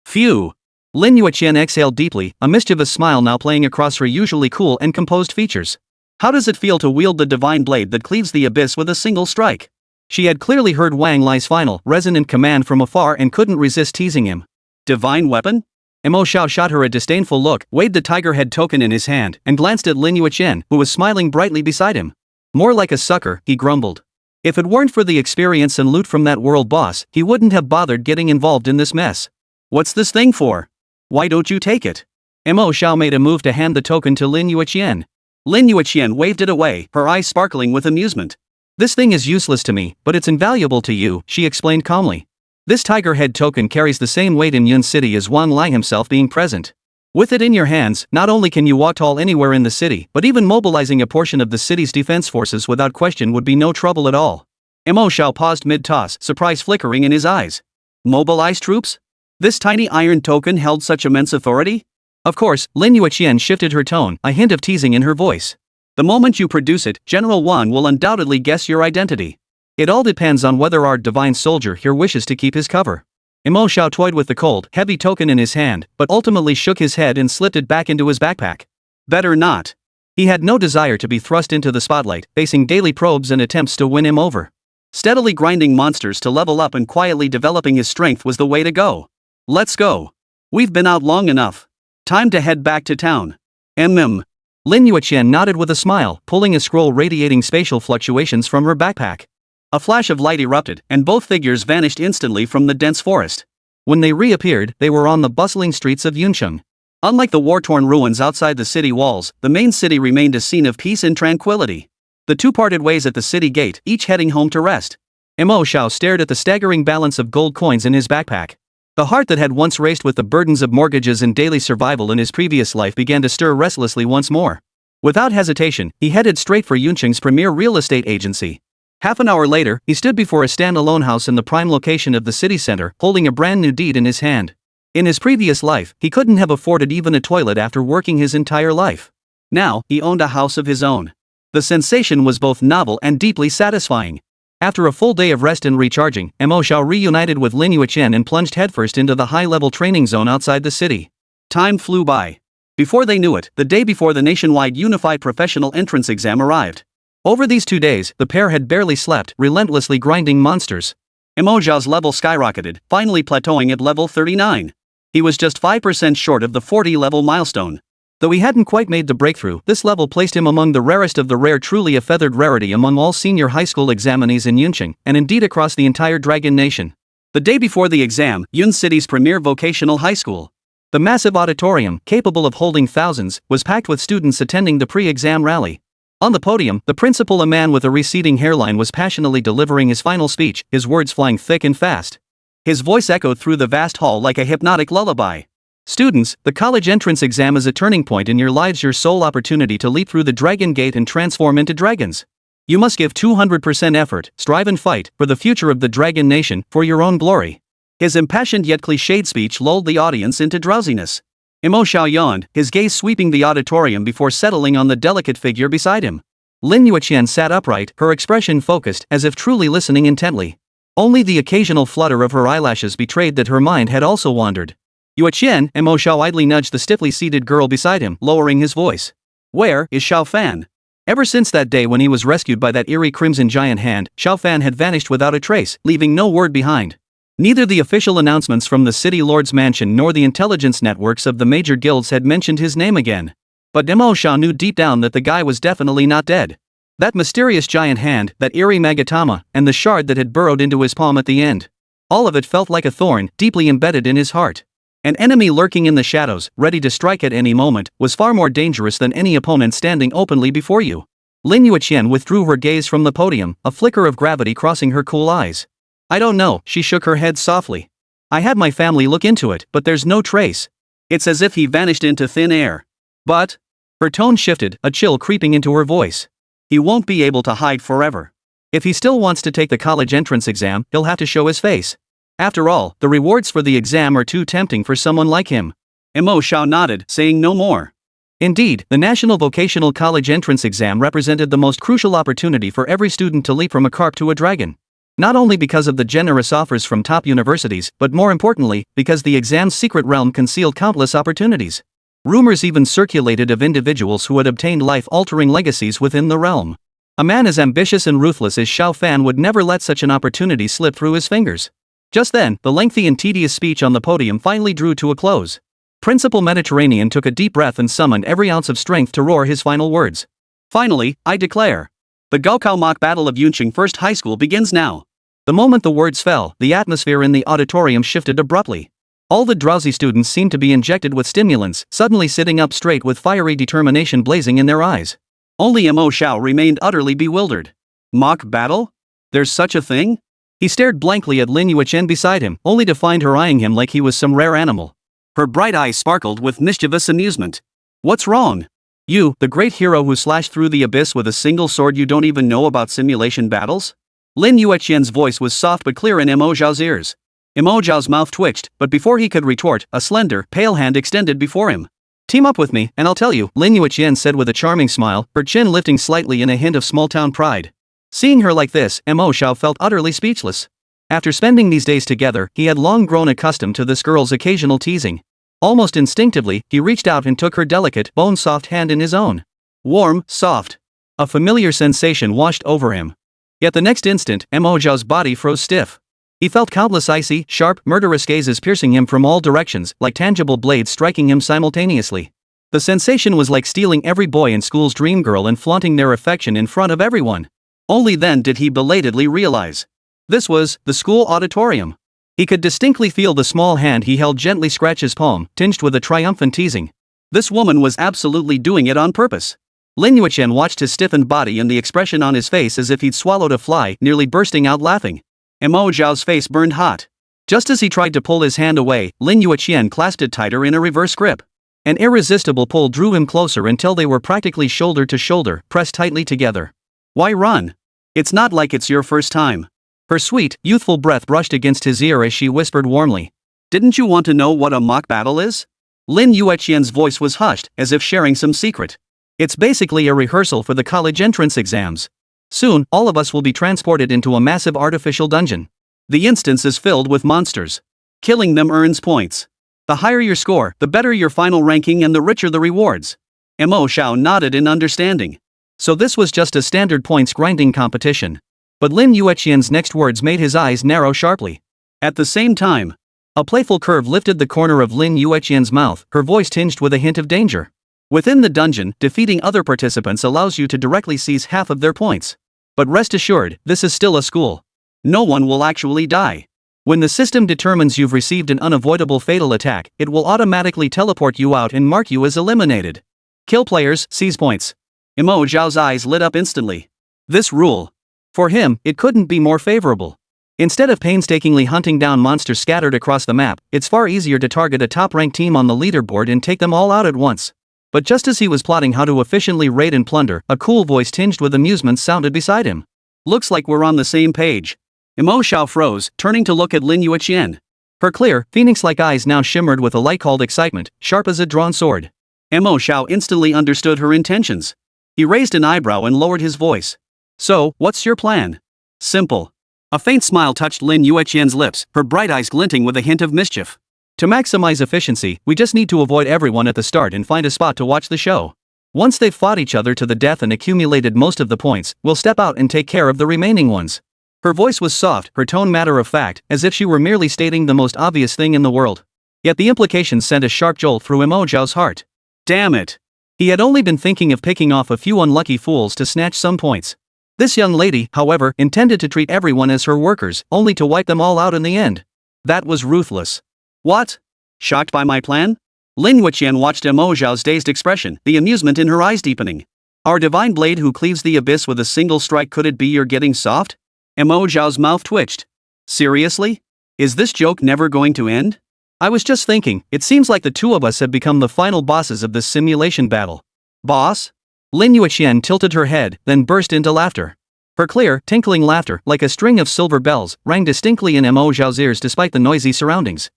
Phew. Lin Yueqian exhaled deeply, a mischievous smile now playing across her usually cool and composed features. How does it feel to wield the divine blade that cleaves the abyss with a single strike? She had clearly heard Wang Lai's final, resonant command from afar and couldn't resist teasing him. Divine weapon? Mo Xiao shot her a disdainful look, weighed the tiger head token in his hand, and glanced at Lin Yueqian, who was smiling brightly beside him. More like a sucker, he grumbled. If it weren't for the experience and loot from that world boss, he wouldn't have bothered getting involved in this mess. What's this thing for? Why don't you take it? Mo Xiao made a move to hand the token to Lin Yueqian. Lin Yueqian waved it away, her eyes sparkling with amusement. This thing is useless to me, but it's invaluable to you, she explained calmly. This tiger head token carries the same weight in Yun City as Wang Lai himself being present. With it in your hands, not only can you walk tall anywhere in the city, but even mobilizing a portion of the city's defense forces without question would be no trouble at all. Mo Xiao paused mid-toss, surprise flickering in his eyes. Mobilize troops? This tiny iron token held such immense authority? Of course, Lin Yueqian shifted her tone, a hint of teasing in her voice. The moment you produce it, General Wang will undoubtedly guess your identity. It all depends on whether our divine soldier here wishes to keep his cover. Mo Xiao toyed with the cold, heavy token in his hand, but ultimately shook his head and slipped it back into his backpack. Better not. He had no desire to be thrust into the spotlight, facing daily probes and attempts to win him over. Steadily grinding monsters to level up and quietly developing his strength was the way to go. Let's go. We've been out long enough. Time to head back to town. Lin Yueqian nodded with a smile, pulling a scroll radiating spatial fluctuations from her backpack. A flash of light erupted, and both figures vanished instantly from the dense forest. When they reappeared, they were on the bustling streets of Yuncheng. Unlike the war-torn ruins outside the city walls, the main city remained a scene of peace and tranquility. The two parted ways at the city gate, each heading home to rest. Mo Xiao stared at the staggering balance of gold coins in his backpack. The heart that had once raced with the burdens of mortgages and daily survival in his previous life began to stir restlessly once more. Without hesitation, he headed straight for Yuncheng's premier real estate agency. Half an hour later, he stood before a standalone house in the prime location of the city center, holding a brand new deed in his hand. In his previous life, he couldn't have afforded even a toilet after working his entire life. Now, he owned a house of his own. The sensation was both novel and deeply satisfying. After a full day of rest and recharging, Mo Xiao reunited with Lin Yueqian and plunged headfirst into the high-level training zone outside the city. Time flew by. Before they knew it, the day before the nationwide unified professional entrance exam arrived. Over these 2 days, the pair had barely slept, relentlessly grinding monsters. Mo Xiao's level skyrocketed, finally plateauing at level 39. He was just 5% short of the 40-level milestone. Though he hadn't quite made the breakthrough, this level placed him among the rarest of the rare, truly a feathered rarity among all senior high school examinees in Yuncheng, and indeed across the entire Dragon Nation. The day before the exam, Yun City's premier vocational high school. The massive auditorium, capable of holding thousands, was packed with students attending the pre-exam rally. On the podium, the principal, a man with a receding hairline, was passionately delivering his final speech, his words flying thick and fast. His voice echoed through the vast hall like a hypnotic lullaby. Students, the college entrance exam is a turning point in your lives, your sole opportunity to leap through the dragon gate and transform into dragons. You must give 200% effort, strive and fight, for the future of the Dragon Nation, for your own glory. His impassioned yet cliched speech lulled the audience into drowsiness. Mo Xiao yawned, his gaze sweeping the auditorium before settling on the delicate figure beside him. Lin Yueqian sat upright, her expression focused, as if truly listening intently. Only the occasional flutter of her eyelashes betrayed that her mind had also wandered. Yueqian, Mo Xiao idly nudged the stiffly seated girl beside him, lowering his voice. Where is Xiao Fan? Ever since that day when he was rescued by that eerie crimson giant hand, Xiao Fan had vanished without a trace, leaving no word behind. Neither the official announcements from the city lord's mansion nor the intelligence networks of the major guilds had mentioned his name again. But Mo Xiao knew deep down that the guy was definitely not dead. That mysterious giant hand, that eerie magatama, and the shard that had burrowed into his palm at the end. All of it felt like a thorn, deeply embedded in his heart. An enemy lurking in the shadows, ready to strike at any moment, was far more dangerous than any opponent standing openly before you. Lin Yueqian withdrew her gaze from the podium, a flicker of gravity crossing her cool eyes. I don't know, she shook her head softly. I had my family look into it, but there's no trace. It's as if he vanished into thin air. But... Her tone shifted, a chill creeping into her voice. He won't be able to hide forever. If he still wants to take the college entrance exam, he'll have to show his face. After all, the rewards for the exam are too tempting for someone like him. Mo Xiao nodded, saying no more. Indeed, the National Vocational College Entrance Exam represented the most crucial opportunity for every student to leap from a carp to a dragon. Not only because of the generous offers from top universities, but more importantly, because the exam's secret realm concealed countless opportunities. Rumors even circulated of individuals who had obtained life-altering legacies within the realm. A man as ambitious and ruthless as Xiao Fan would never let such an opportunity slip through his fingers. Just then, the lengthy and tedious speech on the podium finally drew to a close. Principal Mediterranean took a deep breath and summoned every ounce of strength to roar his final words. Finally, I declare. The Gaokao Mock Battle of Yuncheng First High School begins now. The moment the words fell, the atmosphere in the auditorium shifted abruptly. All the drowsy students seemed to be injected with stimulants, suddenly sitting up straight with fiery determination blazing in their eyes. Only Mo Xiao remained utterly bewildered. Mock battle? There's such a thing? He stared blankly at Lin Yueqian beside him, only to find her eyeing him like he was some rare animal. Her bright eyes sparkled with mischievous amusement. What's wrong? You, the great hero who slashed through the abyss with a single sword, you don't even know about simulation battles? Lin Yueqian's voice was soft but clear in Mo Xiao's ears. Mo Xiao's mouth twitched, but before he could retort, a slender, pale hand extended before him. Team up with me, and I'll tell you, Lin Yueqian said with a charming smile, her chin lifting slightly in a hint of small-town pride. Seeing her like this, Mo Xiao felt utterly speechless. After spending these days together, he had long grown accustomed to this girl's occasional teasing. Almost instinctively, he reached out and took her delicate, bone-soft hand in his own. Warm, soft. A familiar sensation washed over him. Yet the next instant, Mo Xiao's body froze stiff. He felt countless icy, sharp, murderous gazes piercing him from all directions, like tangible blades striking him simultaneously. The sensation was like stealing every boy in school's dream girl and flaunting their affection in front of everyone. Only then did he belatedly realize. This was the school auditorium. He could distinctly feel the small hand he held gently scratch his palm, tinged with a triumphant teasing. This woman was absolutely doing it on purpose. Lin Yueqian watched his stiffened body and the expression on his face as if he'd swallowed a fly, nearly bursting out laughing. Mo Xiao's face burned hot. Just as he tried to pull his hand away, Lin Yueqian clasped it tighter in a reverse grip. An irresistible pull drew him closer until they were practically shoulder to shoulder, pressed tightly together. Why run? It's not like it's your first time. Her sweet, youthful breath brushed against his ear as she whispered warmly. Didn't you want to know what a mock battle is? Lin Yueqian's voice was hushed, as if sharing some secret. It's basically a rehearsal for the college entrance exams. Soon, all of us will be transported into a massive artificial dungeon. The instance is filled with monsters. Killing them earns points. The higher your score, the better your final ranking and the richer the rewards. Mo Xiao nodded in understanding. So this was just a standard points grinding competition. But Lin Yueqian's next words made his eyes narrow sharply. At the same time, a playful curve lifted the corner of Lin Yueqian's mouth, her voice tinged with a hint of danger. Within the dungeon, defeating other participants allows you to directly seize half of their points. But rest assured, this is still a school. No one will actually die. When the system determines you've received an unavoidable fatal attack, it will automatically teleport you out and mark you as eliminated. Kill players, seize points. Mo Xiao's eyes lit up instantly. This rule. For him, it couldn't be more favorable. Instead of painstakingly hunting down monsters scattered across the map, it's far easier to target a top-ranked team on the leaderboard and take them all out at once. But just as he was plotting how to efficiently raid and plunder, a cool voice tinged with amusement sounded beside him. Looks like we're on the same page. Mo Xiao froze, turning to look at Lin Yueqian. Her clear, phoenix-like eyes now shimmered with a light-called excitement, sharp as a drawn sword. Mo Xiao instantly understood her intentions. He raised an eyebrow and lowered his voice. So, what's your plan? Simple. A faint smile touched Lin Yueqian's lips, her bright eyes glinting with a hint of mischief. To maximize efficiency, we just need to avoid everyone at the start and find a spot to watch the show. Once they've fought each other to the death and accumulated most of the points, we'll step out and take care of the remaining ones. Her voice was soft, her tone matter-of-fact, as if she were merely stating the most obvious thing in the world. Yet the implication sent a sharp jolt through Mo Xiao's heart. Damn it! He had only been thinking of picking off a few unlucky fools to snatch some points. This young lady, however, intended to treat everyone as her workers, only to wipe them all out in the end. That was ruthless. What? Shocked by my plan? Lin Yueqian watched Mo Xiao's dazed expression, the amusement in her eyes deepening. Our divine blade who cleaves the abyss with a single strike, could it be you're getting soft? Mo Xiao's mouth twitched. Seriously? Is this joke never going to end? I was just thinking, it seems like the two of us have become the final bosses of this simulation battle. Boss? Lin Yueqian tilted her head, then burst into laughter. Her clear, tinkling laughter, like a string of silver bells, rang distinctly in Mo Xiao's ears despite the noisy surroundings.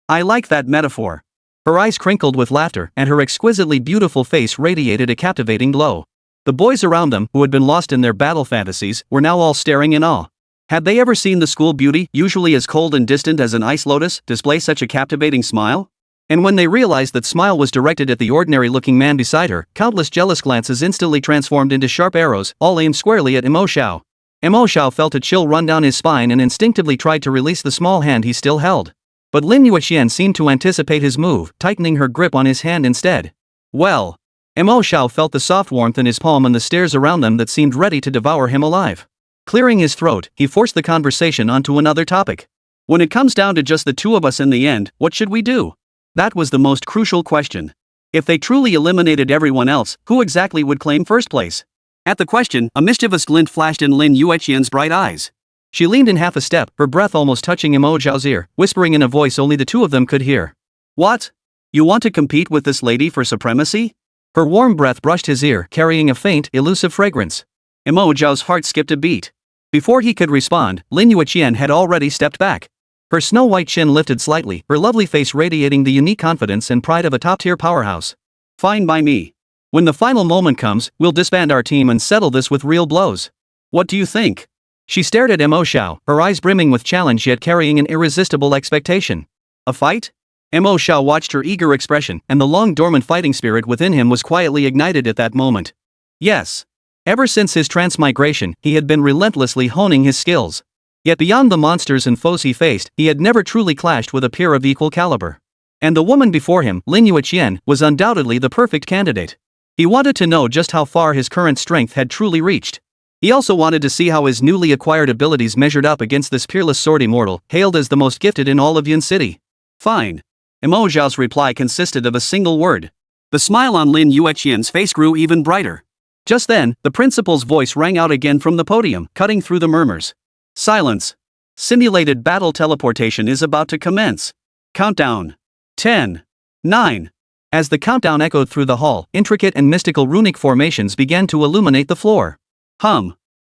I like that metaphor. Her eyes crinkled with laughter, and her exquisitely beautiful face radiated a captivating glow. The boys around them, who had been lost in their battle fantasies, were now all staring in awe. Had they ever seen the school beauty, usually as cold and distant as an ice lotus, display such a captivating smile? And when they realized that smile was directed at the ordinary-looking man beside her, countless jealous glances instantly transformed into sharp arrows, all aimed squarely at Mo Xiao. Mo Xiao felt a chill run down his spine and instinctively tried to release the small hand he still held. But Lin Yueqian seemed to anticipate his move, tightening her grip on his hand instead. Well, Mo Xiao felt the soft warmth in his palm and the stares around them that seemed ready to devour him alive. Clearing his throat, he forced the conversation onto another topic. When it comes down to just the two of us in the end, what should we do? That was the most crucial question. If they truly eliminated everyone else, who exactly would claim first place? At the question, a mischievous glint flashed in Lin Yueqian's bright eyes. She leaned in half a step, her breath almost touching Mo Xiao's ear, whispering in a voice only the two of them could hear. What? You want to compete with this lady for supremacy? Her warm breath brushed his ear, carrying a faint, elusive fragrance. Mo Xiao's heart skipped a beat. Before he could respond, Lin Yueqian had already stepped back. Her snow-white chin lifted slightly, her lovely face radiating the unique confidence and pride of a top-tier powerhouse. Fine by me. When the final moment comes, we'll disband our team and settle this with real blows. What do you think? She stared at Mo Xiao, her eyes brimming with challenge yet carrying an irresistible expectation. A fight? Mo Xiao watched her eager expression, and the long-dormant fighting spirit within him was quietly ignited at that moment. Yes. Ever since his transmigration, he had been relentlessly honing his skills. Yet beyond the monsters and foes he faced, he had never truly clashed with a peer of equal caliber. And the woman before him, Lin Yueqian, was undoubtedly the perfect candidate. He wanted to know just how far his current strength had truly reached. He also wanted to see how his newly acquired abilities measured up against this peerless Sword Immortal, hailed as the most gifted in all of Yun City. Fine. Mo Xiao's reply consisted of a single word. The smile on Lin Yueqian's face grew even brighter. Just then, the principal's voice rang out again from the podium, cutting through the murmurs. Silence. Simulated battle teleportation is about to commence. Countdown. 10. 9. As the countdown echoed through the hall, intricate and mystical runic formations began to illuminate the floor.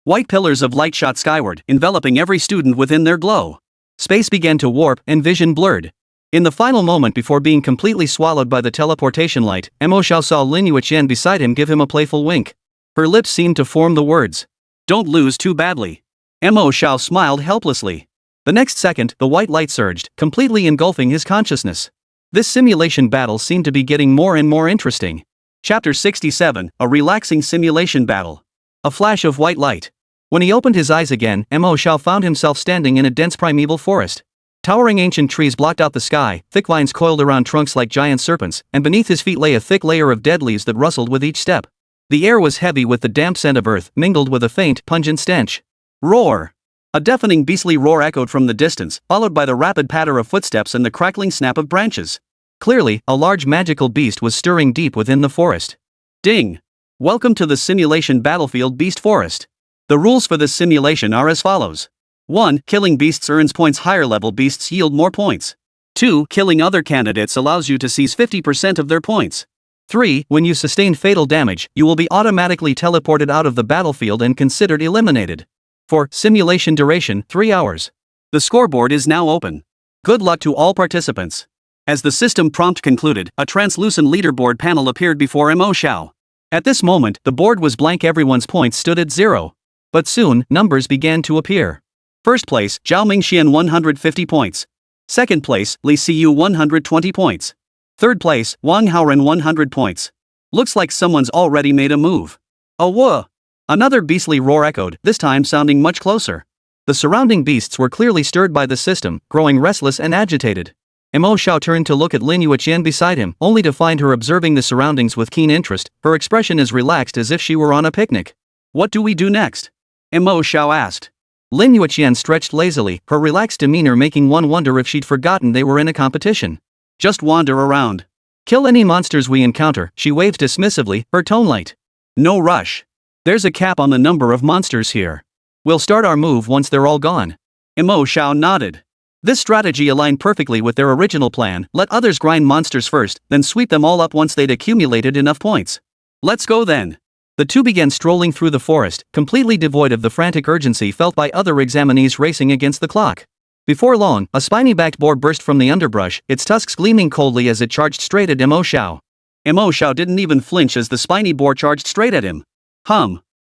White pillars of light shot skyward, enveloping every student within their glow. Space began to warp and vision blurred. In the final moment before being completely swallowed by the teleportation light, Mo Xiao saw Lin Yueqian beside him give him a playful wink. Her lips seemed to form the words, "Don't lose too badly." Mo Xiao smiled helplessly. The next second, the white light surged, completely engulfing his consciousness. This simulation battle seemed to be getting more and more interesting. Chapter 67, A Relaxing Simulation Battle. A flash of white light. When he opened his eyes again, Mo Xiao found himself standing in a dense primeval forest. Towering ancient trees blocked out the sky, thick vines coiled around trunks like giant serpents, and beneath his feet lay a thick layer of dead leaves that rustled with each step. The air was heavy with the damp scent of earth, mingled with a faint, pungent stench. Roar! A deafening beastly roar echoed from the distance, followed by the rapid patter of footsteps and the crackling snap of branches. Clearly, a large magical beast was stirring deep within the forest. Ding! Welcome to the simulation battlefield Beast Forest. The rules for this simulation are as follows. 1. Killing beasts earns points. Higher level beasts yield more points. 2. Killing other candidates allows you to seize 50% of their points. 3. When you sustain fatal damage, you will be automatically teleported out of the battlefield and considered eliminated. 4. Simulation duration, 3 hours. The scoreboard is now open. Good luck to all participants. As the system prompt concluded, a translucent leaderboard panel appeared before Mo Xiao. At this moment, the board was blank. Everyone's points stood at 0. But soon, numbers began to appear. First place, Zhao Mingxian 150 points. Second place, Li Xiyu 120 points. Third place, Wang Haoren 100 points. Looks like someone's already made a move. Oh whoa! Another beastly roar echoed, this time sounding much closer. The surrounding beasts were clearly stirred by the system, growing restless and agitated. Mo Xiao turned to look at Lin Yueqian beside him, only to find her observing the surroundings with keen interest, her expression as relaxed as if she were on a picnic. What do we do next? Mo Xiao asked. Lin Yueqian stretched lazily, her relaxed demeanor making one wonder if she'd forgotten they were in a competition. Just wander around. Kill any monsters we encounter, she waved dismissively, her tone light. No rush. There's a cap on the number of monsters here. We'll start our move once they're all gone. Mo Xiao nodded. This strategy aligned perfectly with their original plan, let others grind monsters first, then sweep them all up once they'd accumulated enough points. Let's go then. The two began strolling through the forest, completely devoid of the frantic urgency felt by other examinees racing against the clock. Before long, a spiny-backed boar burst from the underbrush, its tusks gleaming coldly as it charged straight at Mo Xiao. Mo Xiao didn't even flinch as the spiny boar charged straight at him.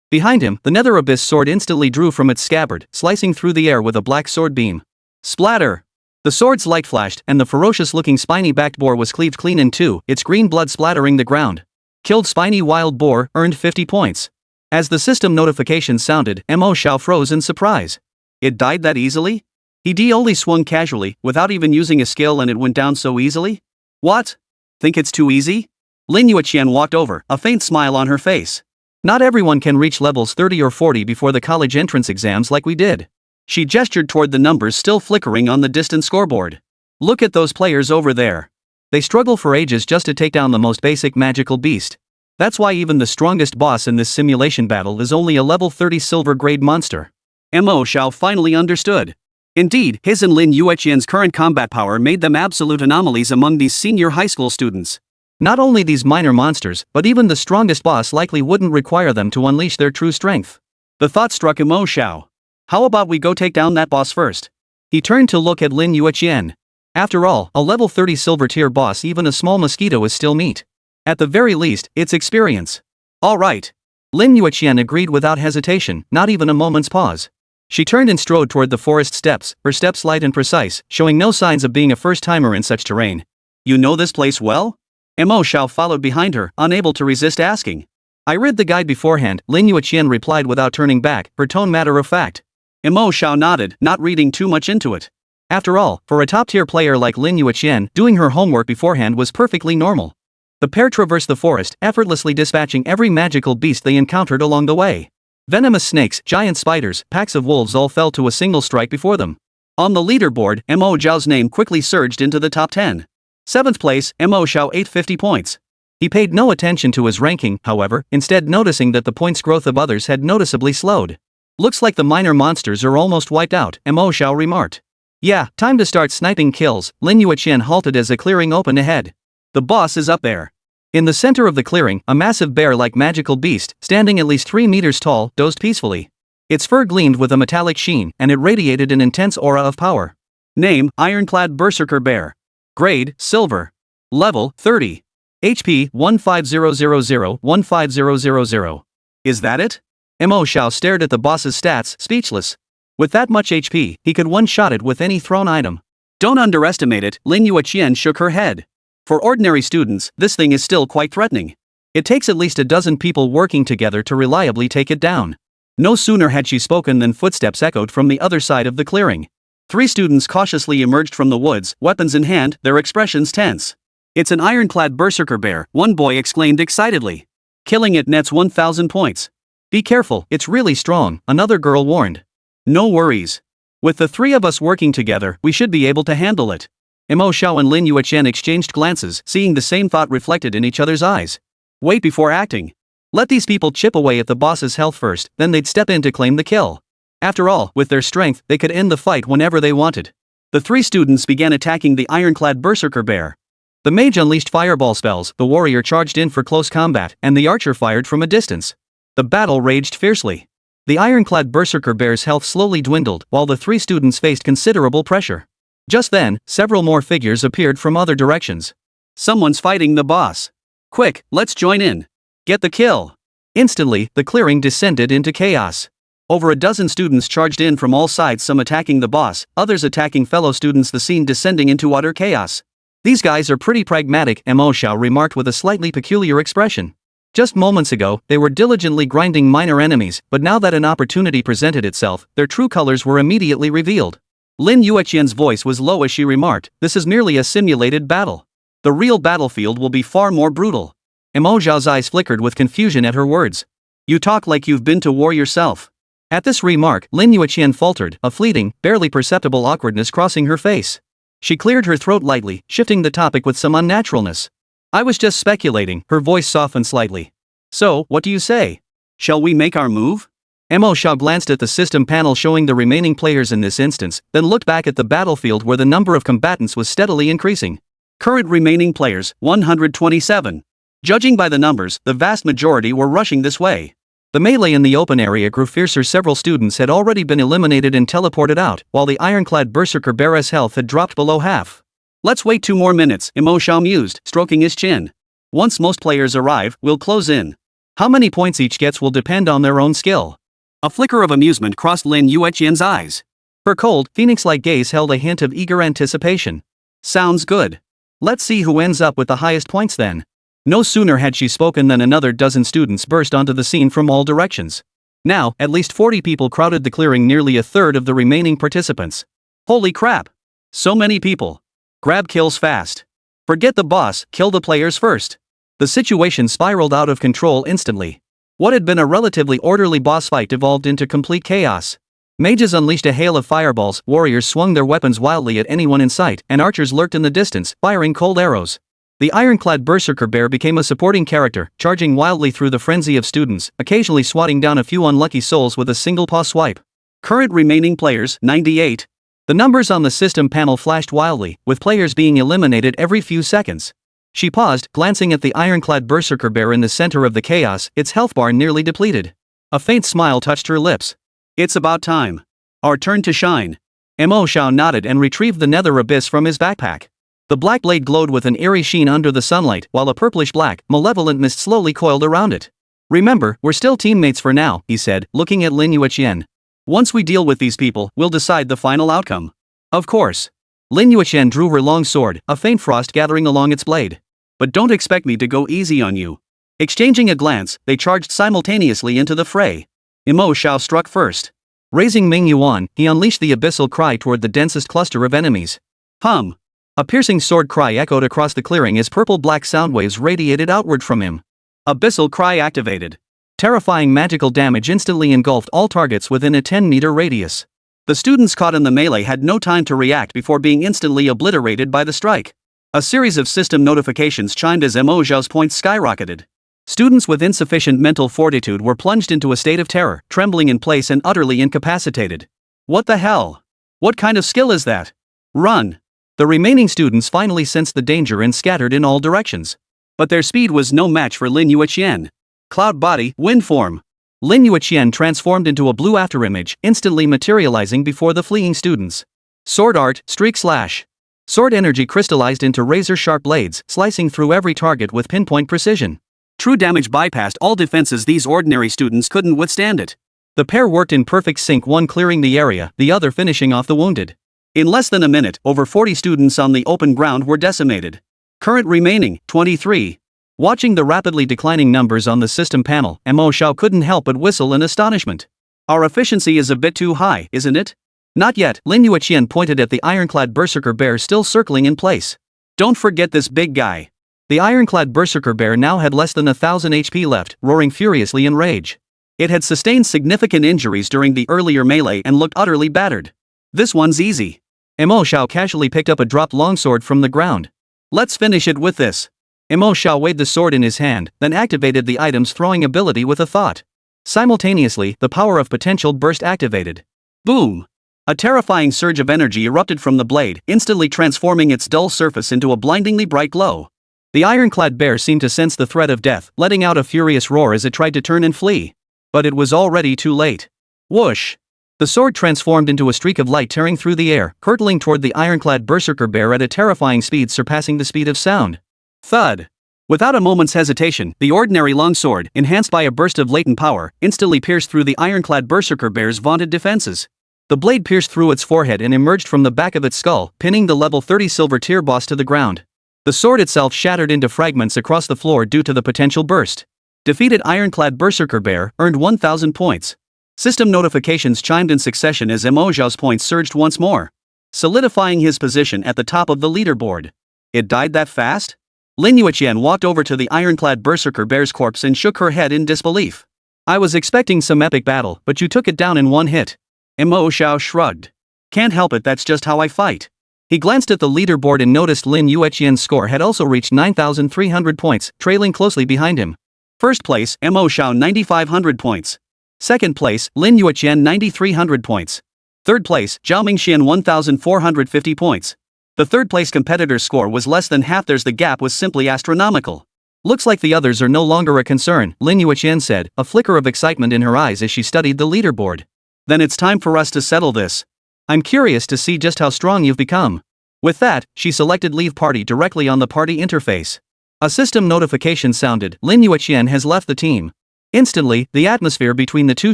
Behind him, the nether abyss sword instantly drew from its scabbard, slicing through the air with a black sword beam. Splatter! The sword's light flashed, and the ferocious-looking spiny-backed boar was cleaved clean in two, its green blood splattering the ground. Killed spiny wild boar, earned 50 points. As the system notification sounded, Mo Xiao froze in surprise. It died that easily? He only swung casually, without even using a skill, and it went down so easily? What? Think it's too easy? Lin Yueqian walked over, a faint smile on her face. Not everyone can reach levels 30 or 40 before the college entrance exams like we did. She gestured toward the numbers still flickering on the distant scoreboard. Look at those players over there. They struggle for ages just to take down the most basic magical beast. That's why even the strongest boss in this simulation battle is only a level 30 silver grade monster. Mo Xiao finally understood. Indeed, his and Lin Yueqian's current combat power made them absolute anomalies among these senior high school students. Not only these minor monsters, but even the strongest boss likely wouldn't require them to unleash their true strength. The thought struck Mo Xiao. How about we go take down that boss first? He turned to look at Lin Yueqian. After all, a level 30 silver tier boss, even a small mosquito, is still meat. At the very least, it's experience. All right. Lin Yueqian agreed without hesitation, not even a moment's pause. She turned and strode toward the forest steps, her steps light and precise, showing no signs of being a first-timer in such terrain. You know this place well? Mo Xiao followed behind her, unable to resist asking. I read the guide beforehand, Lin Yueqian replied without turning back, her tone matter of fact. Mo Xiao nodded, not reading too much into it. After all, for a top-tier player like Lin Yueqian, doing her homework beforehand was perfectly normal. The pair traversed the forest, effortlessly dispatching every magical beast they encountered along the way. Venomous snakes, giant spiders, packs of wolves all fell to a single strike before them. On the leaderboard, Mo Xiao's name quickly surged into the top 10. 7th place, Mo Xiao 850 points. He paid no attention to his ranking, however, instead noticing that the points growth of others had noticeably slowed. Looks like the minor monsters are almost wiped out, Mo Xiao remarked. Yeah, time to start sniping kills. Lin Yueqian halted as a clearing opened ahead. The boss is up there. In the center of the clearing, a massive bear-like magical beast, standing at least 3 meters tall, dozed peacefully. Its fur gleamed with a metallic sheen, and it radiated an intense aura of power. Name, Ironclad Berserker Bear. Grade, Silver. Level, 30. HP, 15000-15000. Is that it? Mo Xiao stared at the boss's stats, speechless. With that much HP, he could one-shot it with any thrown item. Don't underestimate it, Lin Yueqian shook her head. For ordinary students, this thing is still quite threatening. It takes at least a dozen people working together to reliably take it down. No sooner had she spoken than footsteps echoed from the other side of the clearing. 3 students cautiously emerged from the woods, weapons in hand, their expressions tense. It's an ironclad berserker bear, one boy exclaimed excitedly. Killing it nets 1,000 points. Be careful, it's really strong, another girl warned. No worries. With the 3 of us working together, we should be able to handle it. Mo Xiao and Lin Yueqian exchanged glances, seeing the same thought reflected in each other's eyes. Wait before acting. Let these people chip away at the boss's health first, then they'd step in to claim the kill. After all, with their strength, they could end the fight whenever they wanted. The 3 students began attacking the ironclad berserker bear. The mage unleashed fireball spells, the warrior charged in for close combat, and the archer fired from a distance. The battle raged fiercely. The ironclad berserker bear's health slowly dwindled, while the 3 students faced considerable pressure. Just then, several more figures appeared from other directions. Someone's fighting the boss. Quick, let's join in. Get the kill. Instantly, the clearing descended into chaos. Over a dozen students charged in from all sides, some attacking the boss, others attacking fellow students, the scene descending into utter chaos. These guys are pretty pragmatic, Mo Xiao remarked with a slightly peculiar expression. Just moments ago, they were diligently grinding minor enemies, but now that an opportunity presented itself, their true colors were immediately revealed. Lin Yueqian's voice was low as she remarked, this is merely a simulated battle. The real battlefield will be far more brutal. Mo Xiao's eyes flickered with confusion at her words. You talk like you've been to war yourself. At this remark, Lin Yueqian faltered, a fleeting, barely perceptible awkwardness crossing her face. She cleared her throat lightly, shifting the topic with some unnaturalness. I was just speculating, her voice softened slightly. So, what do you say? Shall we make our move? Mo Xiao glanced at the system panel showing the remaining players in this instance, then looked back at the battlefield where the number of combatants was steadily increasing. Current remaining players, 127. Judging by the numbers, the vast majority were rushing this way. The melee in the open area grew fiercer. Several students had already been eliminated and teleported out, while the ironclad berserker bear's health had dropped below half. Let's wait 2 more minutes, Mo Xiao mused, stroking his chin. Once most players arrive, we'll close in. How many points each gets will depend on their own skill. A flicker of amusement crossed Lin Yueqian's eyes. Her cold, phoenix-like gaze held a hint of eager anticipation. Sounds good. Let's see who ends up with the highest points then. No sooner had she spoken than another dozen students burst onto the scene from all directions. Now, at least 40 people crowded the clearing, nearly a third of the remaining participants. Holy crap! So many people. Grab kills fast. Forget the boss, kill the players first. The situation spiraled out of control instantly. What had been a relatively orderly boss fight devolved into complete chaos. Mages unleashed a hail of fireballs, warriors swung their weapons wildly at anyone in sight, and archers lurked in the distance, firing cold arrows. The ironclad berserker bear became a supporting character, charging wildly through the frenzy of students, occasionally swatting down a few unlucky souls with a single paw swipe. Current remaining players, 98. The numbers on the system panel flashed wildly, with players being eliminated every few seconds. She paused, glancing at the ironclad berserker bear in the center of the chaos, its health bar nearly depleted. A faint smile touched her lips. It's about time. Our turn to shine. Mo Xiao nodded and retrieved the nether abyss from his backpack. The black blade glowed with an eerie sheen under the sunlight, while a purplish-black, malevolent mist slowly coiled around it. Remember, we're still teammates for now, he said, looking at Lin Yueqian. Once we deal with these people, we'll decide the final outcome. Of course. Lin Yueqian drew her long sword, a faint frost gathering along its blade. But don't expect me to go easy on you. Exchanging a glance, they charged simultaneously into the fray. Mo Xiao struck first. Raising Ming Yuan, he unleashed the abyssal cry toward the densest cluster of enemies. Hum. A piercing sword cry echoed across the clearing as purple-black sound waves radiated outward from him. Abyssal cry activated. Terrifying magical damage instantly engulfed all targets within a 10-meter radius. The students caught in the melee had no time to react before being instantly obliterated by the strike. A series of system notifications chimed as Mo Xiao's points skyrocketed. Students with insufficient mental fortitude were plunged into a state of terror, trembling in place and utterly incapacitated. What the hell? What kind of skill is that? Run! The remaining students finally sensed the danger and scattered in all directions. But their speed was no match for Lin Yueqian. Cloud body, wind form. Lin Yueqian transformed into a blue afterimage, instantly materializing before the fleeing students. Sword art, streak slash. Sword energy crystallized into razor-sharp blades, slicing through every target with pinpoint precision. True damage bypassed all defenses. These ordinary students couldn't withstand it. The pair worked in perfect sync, one clearing the area, the other finishing off the wounded. In less than a minute, over 40 students on the open ground were decimated. Current remaining, 23. Watching the rapidly declining numbers on the system panel, Mo Xiao couldn't help but whistle in astonishment. Our efficiency is a bit too high, isn't it? Not yet, Lin Yueqian pointed at the ironclad berserker bear still circling in place. Don't forget this big guy. The ironclad berserker bear now had less than 1,000 HP left, roaring furiously in rage. It had sustained significant injuries during the earlier melee and looked utterly battered. This one's easy. Mo Xiao casually picked up a dropped longsword from the ground. Let's finish it with this. Mo Xiao weighed the sword in his hand, then activated the item's throwing ability with a thought. Simultaneously, the power of potential burst activated. Boom! A terrifying surge of energy erupted from the blade, instantly transforming its dull surface into a blindingly bright glow. The ironclad bear seemed to sense the threat of death, letting out a furious roar as it tried to turn and flee. But it was already too late. Whoosh! The sword transformed into a streak of light tearing through the air, hurtling toward the ironclad berserker bear at a terrifying speed surpassing the speed of sound. Thud! Without a moment's hesitation, the ordinary longsword, enhanced by a burst of latent power, instantly pierced through the ironclad berserker bear's vaunted defenses. The blade pierced through its forehead and emerged from the back of its skull, pinning the level 30 silver tier boss to the ground. The sword itself shattered into fragments across the floor due to the potential burst. Defeated ironclad berserker bear, earned 1,000 points. System notifications chimed in succession as Mo Xiao's points surged once more, solidifying his position at the top of the leaderboard. It died that fast? Lin Yueqian walked over to the ironclad berserker bear's corpse and shook her head in disbelief. I was expecting some epic battle, but you took it down in one hit. Mo Xiao shrugged. Can't help it, that's just how I fight. He glanced at the leaderboard and noticed Lin Yueqian's score had also reached 9,300 points, trailing closely behind him. First place, Mo Xiao 9,500 points. Second place, Lin Yueqian 9,300 points. Third place, Zhao Mingxian 1,450 points. The third place competitor's score was less than half theirs. The gap was simply astronomical. Looks like the others are no longer a concern, Lin Yueqian said, a flicker of excitement in her eyes as she studied the leaderboard. Then it's time for us to settle this. I'm curious to see just how strong you've become. With that, she selected Leave Party directly on the party interface. A system notification sounded. Lin Yueqian has left the team. Instantly, the atmosphere between the two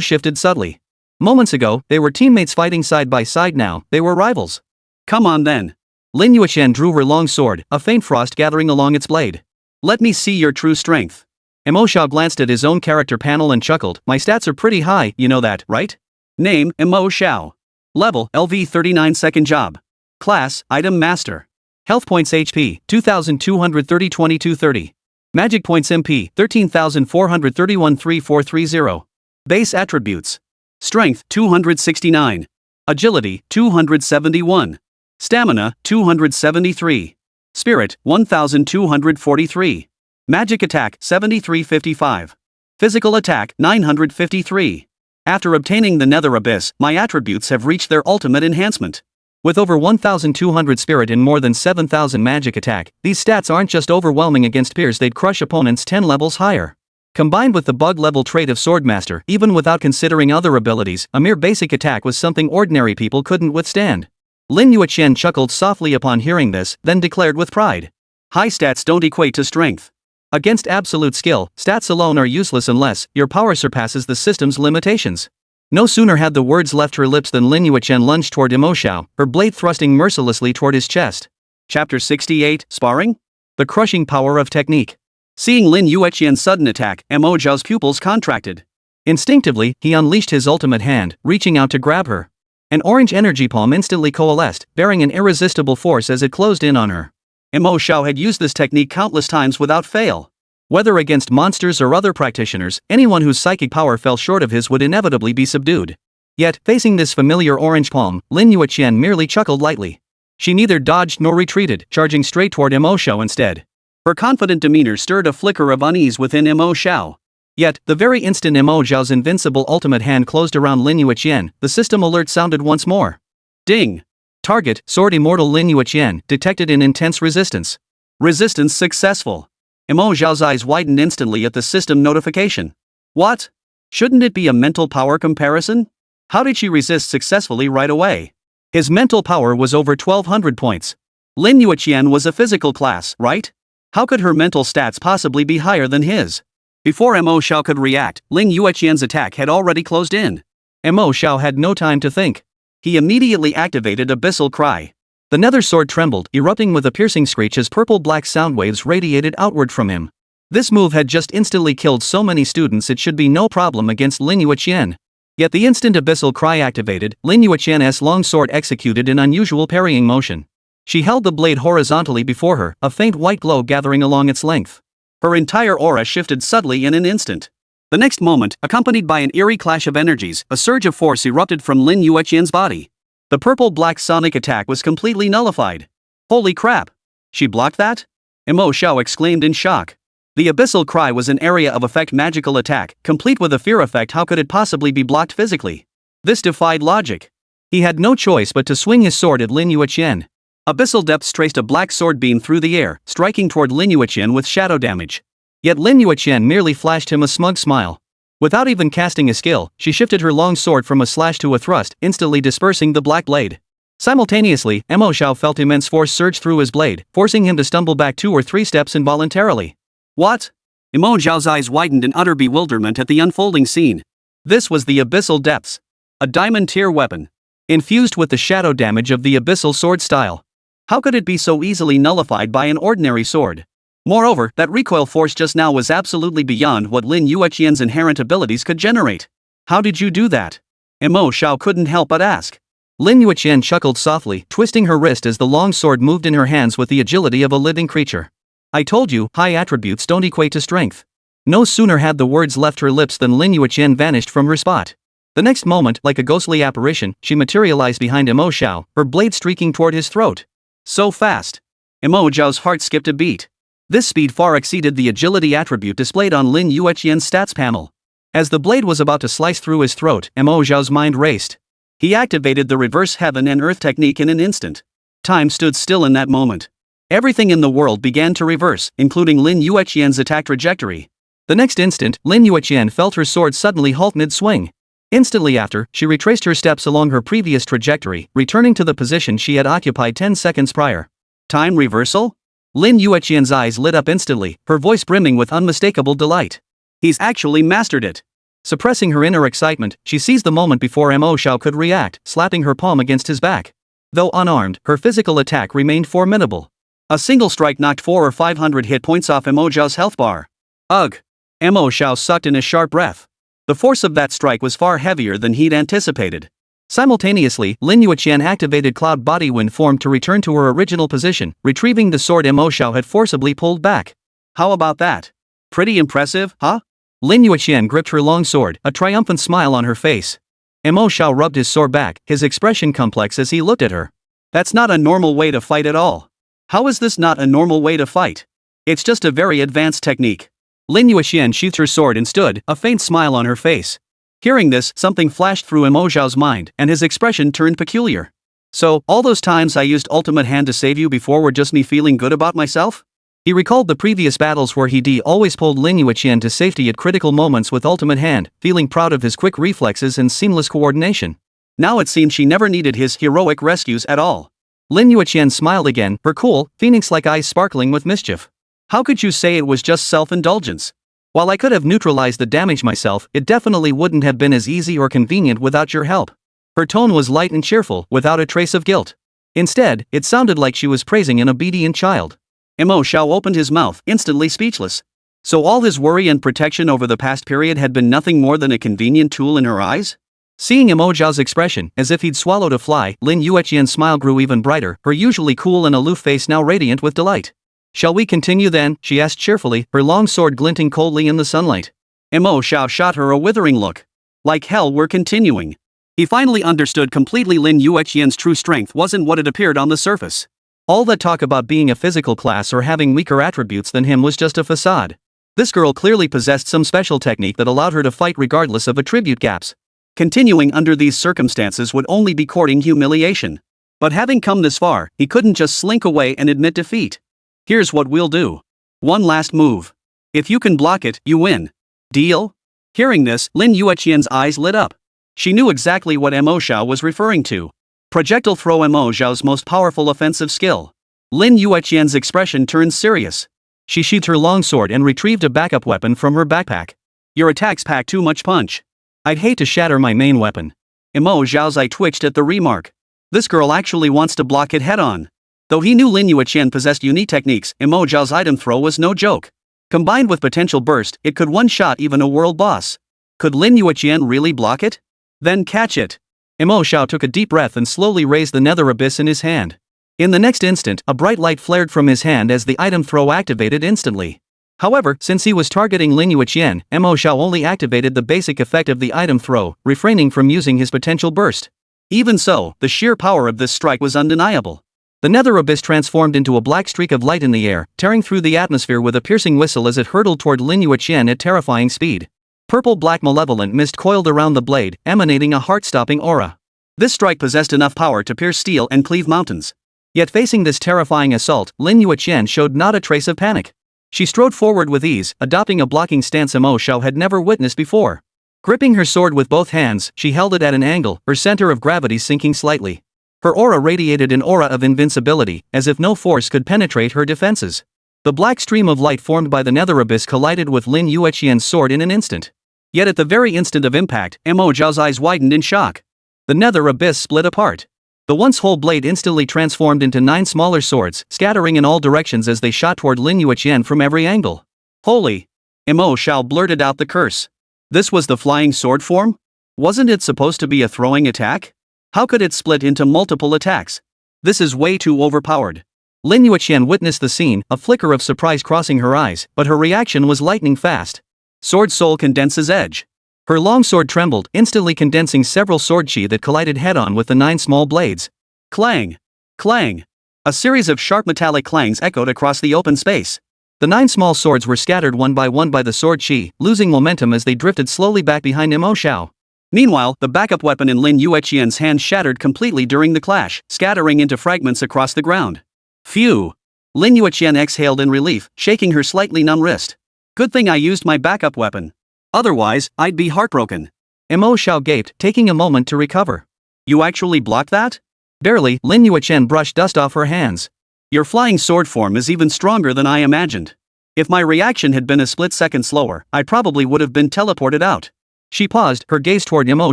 shifted subtly. Moments ago, they were teammates fighting side by side. Now, they were rivals. Come on then. Lin Yueqian drew her long sword, a faint frost gathering along its blade. Let me see your true strength. Mo Xiao glanced at his own character panel and chuckled. My stats are pretty high, you know that, right? Name, Mo Xiao. Level, LV 39. Second job. Class, Item Master. Health points HP, 2,230 2230. Magic points MP, 13,431 3430. Base attributes. Strength, 269. Agility, 271. Stamina, 273. Spirit, 1,243. Magic attack, 7355. Physical attack, 953. After obtaining the Nether Abyss, my attributes have reached their ultimate enhancement. With over 1,200 spirit and more than 7,000 magic attack, these stats aren't just overwhelming against peers, they'd crush opponents 10 levels higher. Combined with the bug level trait of Swordmaster, even without considering other abilities, a mere basic attack was something ordinary people couldn't withstand. Lin Yueqian chuckled softly upon hearing this, then declared with pride. High stats don't equate to strength. Against absolute skill, stats alone are useless unless your power surpasses the system's limitations. No sooner had the words left her lips than Lin Yueqian lunged toward Mo Xiao, her blade thrusting mercilessly toward his chest. Chapter 68, Sparring? The crushing power of technique. Seeing Lin Yueqian's sudden attack, Mo Xiao's pupils contracted. Instinctively, he unleashed his ultimate hand, reaching out to grab her. An orange energy palm instantly coalesced, bearing an irresistible force as it closed in on her. Mo Xiao had used this technique countless times without fail. Whether against monsters or other practitioners, anyone whose psychic power fell short of his would inevitably be subdued. Yet, facing this familiar orange palm, Lin Yueqian merely chuckled lightly. She neither dodged nor retreated, charging straight toward Mo Xiao instead. Her confident demeanor stirred a flicker of unease within Mo Xiao. Yet, the very instant Mo Xiao's invincible ultimate hand closed around Lin Yueqian, the system alert sounded once more. Ding! Target, Sword Immortal Lin Yueqian, detected in intense resistance. Resistance successful. Mo Xiao's eyes widened instantly at the system notification. What? Shouldn't it be a mental power comparison? How did she resist successfully right away? His mental power was over 1200 points. Lin Yueqian was a physical class, right? How could her mental stats possibly be higher than his? Before Mo Xiao could react, Lin Yueqian's attack had already closed in. Mo Xiao had no time to think. He immediately activated Abyssal Cry. The nether sword trembled, erupting with a piercing screech as purple-black sound waves radiated outward from him. This move had just instantly killed so many students it should be no problem against Lin Yueqian. Yet the instant Abyssal Cry activated, Lin Yueqian's long sword executed an unusual parrying motion. She held the blade horizontally before her, a faint white glow gathering along its length. Her entire aura shifted subtly in an instant. The next moment, accompanied by an eerie clash of energies, a surge of force erupted from Lin Yueqian's body. The purple-black sonic attack was completely nullified. Holy crap! She blocked that? Mo Xiao exclaimed in shock. The Abyssal Cry was an area of effect magical attack, complete with a fear effect. How could it possibly be blocked physically? This defied logic. He had no choice but to swing his sword at Lin Yueqian. Abyssal Depths traced a black sword beam through the air, striking toward Lin Yueqian with shadow damage. Yet Lin Yueqian merely flashed him a smug smile. Without even casting a skill, she shifted her long sword from a slash to a thrust, instantly dispersing the black blade. Simultaneously, Mo Xiao felt immense force surge through his blade, forcing him to stumble back 2 or 3 steps involuntarily. What? Mo Xiao's eyes widened in utter bewilderment at the unfolding scene. This was the Abyssal Depths. A diamond-tier weapon. Infused with the shadow damage of the Abyssal sword style. How could it be so easily nullified by an ordinary sword? Moreover, that recoil force just now was absolutely beyond what Lin Yueqian's inherent abilities could generate. How did you do that? Mo Xiao couldn't help but ask. Lin Yueqian chuckled softly, twisting her wrist as the long sword moved in her hands with the agility of a living creature. I told you, high attributes don't equate to strength. No sooner had the words left her lips than Lin Yueqian vanished from her spot. The next moment, like a ghostly apparition, she materialized behind Mo Xiao, her blade streaking toward his throat. So fast. Mo Xiao's heart skipped a beat. This speed far exceeded the agility attribute displayed on Lin Yueqian's stats panel. As the blade was about to slice through his throat, Mo Xiao's mind raced. He activated the reverse heaven and earth technique in an instant. Time stood still in that moment. Everything in the world began to reverse, including Lin Yueqian's attack trajectory. The next instant, Lin Yueqian felt her sword suddenly halt mid-swing. Instantly after, she retraced her steps along her previous trajectory, returning to the position she had occupied 10 seconds prior. Time reversal? Lin Yueqian's eyes lit up instantly, her voice brimming with unmistakable delight. He's actually mastered it. Suppressing her inner excitement, she seized the moment before Mo Xiao could react, slapping her palm against his back. Though unarmed, her physical attack remained formidable. A single strike knocked 400 or 500 hit points off Mo Xiao's health bar. Ugh! Mo Xiao sucked in a sharp breath. The force of that strike was far heavier than he'd anticipated. Simultaneously, Lin Yueqian activated Cloud Body Wind form to return to her original position, retrieving the sword Mo Xiao had forcibly pulled back. How about that? Pretty impressive, huh? Lin Yueqian gripped her long sword, a triumphant smile on her face. Mo Xiao rubbed his sore back, his expression complex as he looked at her. That's not a normal way to fight at all. How is this not a normal way to fight? It's just a very advanced technique. Lin Yueqian sheathed her sword and stood, a faint smile on her face. Hearing this, something flashed through Mo Xiao's mind, and his expression turned peculiar. So, all those times I used ultimate hand to save you before were just me feeling good about myself? He recalled the previous battles where he always pulled Lin Yueqian to safety at critical moments with ultimate hand, feeling proud of his quick reflexes and seamless coordination. Now it seemed she never needed his heroic rescues at all. Lin Yueqian smiled again, her cool, phoenix-like eyes sparkling with mischief. How could you say it was just self-indulgence? While I could have neutralized the damage myself, it definitely wouldn't have been as easy or convenient without your help. Her tone was light and cheerful, without a trace of guilt. Instead, it sounded like she was praising an obedient child. Mo Xiao opened his mouth, instantly speechless. So all his worry and protection over the past period had been nothing more than a convenient tool in her eyes? Seeing Mo Xiao's expression, as if he'd swallowed a fly, Lin Yueqian's smile grew even brighter, her usually cool and aloof face now radiant with delight. Shall we continue then, she asked cheerfully, her long sword glinting coldly in the sunlight. Mo Xiao shot her a withering look. Like hell, we're continuing. He finally understood completely Lin Yueqian's true strength wasn't what it appeared on the surface. All that talk about being a physical class or having weaker attributes than him was just a facade. This girl clearly possessed some special technique that allowed her to fight regardless of attribute gaps. Continuing under these circumstances would only be courting humiliation. But having come this far, he couldn't just slink away and admit defeat. Here's what we'll do. One last move. If you can block it, you win. Deal? Hearing this, Lin Yueqian's eyes lit up. She knew exactly what Mo Xiao was referring to. Projectile throw, Mo Xiao's most powerful offensive skill. Lin Yueqian's expression turned serious. She sheathed her long sword and retrieved a backup weapon from her backpack. Your attacks pack too much punch. I'd hate to shatter my main weapon. Mo Xiao's eye twitched at the remark. This girl actually wants to block it head-on. Though he knew Lin Yueqian possessed unique techniques, Mo Xiao's item throw was no joke. Combined with potential burst, it could one-shot even a world boss. Could Lin Yueqian really block it? Then catch it. Mo Xiao took a deep breath and slowly raised the nether abyss in his hand. In the next instant, a bright light flared from his hand as the item throw activated instantly. However, since he was targeting Lin Yueqian, Mo Xiao only activated the basic effect of the item throw, refraining from using his potential burst. Even so, the sheer power of this strike was undeniable. The nether abyss transformed into a black streak of light in the air, tearing through the atmosphere with a piercing whistle as it hurtled toward Lin Yueqian at terrifying speed. Purple-black malevolent mist coiled around the blade, emanating a heart-stopping aura. This strike possessed enough power to pierce steel and cleave mountains. Yet facing this terrifying assault, Lin Yueqian showed not a trace of panic. She strode forward with ease, adopting a blocking stance Mo Xiao had never witnessed before. Gripping her sword with both hands, she held it at an angle, her center of gravity sinking slightly. Her aura radiated an aura of invincibility, as if no force could penetrate her defenses. The black stream of light formed by the nether abyss collided with Lin Yueqian's sword in an instant. Yet at the very instant of impact, Mo Xiao's eyes widened in shock. The nether abyss split apart. The once whole blade instantly transformed into 9 smaller swords, scattering in all directions as they shot toward Lin Yueqian from every angle. Holy! Mo Xiao blurted out the curse. This was the flying sword form? Wasn't it supposed to be a throwing attack? How could it split into multiple attacks? This is way too overpowered. Lin Yueqian witnessed the scene, a flicker of surprise crossing her eyes, but her reaction was lightning fast. Sword soul condenses edge. Her long sword trembled, instantly condensing several sword chi that collided head-on with the 9 small blades. Clang! Clang! A series of sharp metallic clangs echoed across the open space. The 9 small swords were scattered one by the sword chi, losing momentum as they drifted slowly back behind Mo Xiao. Meanwhile, the backup weapon in Lin Yueqian's hand shattered completely during the clash, scattering into fragments across the ground. Phew! Lin Yueqian exhaled in relief, shaking her slightly numb wrist. Good thing I used my backup weapon. Otherwise, I'd be heartbroken. Mo Xiao gaped, taking a moment to recover. You actually blocked that? Barely, Lin Yueqian brushed dust off her hands. Your flying sword form is even stronger than I imagined. If my reaction had been a split second slower, I probably would have been teleported out. She paused, her gaze toward Mo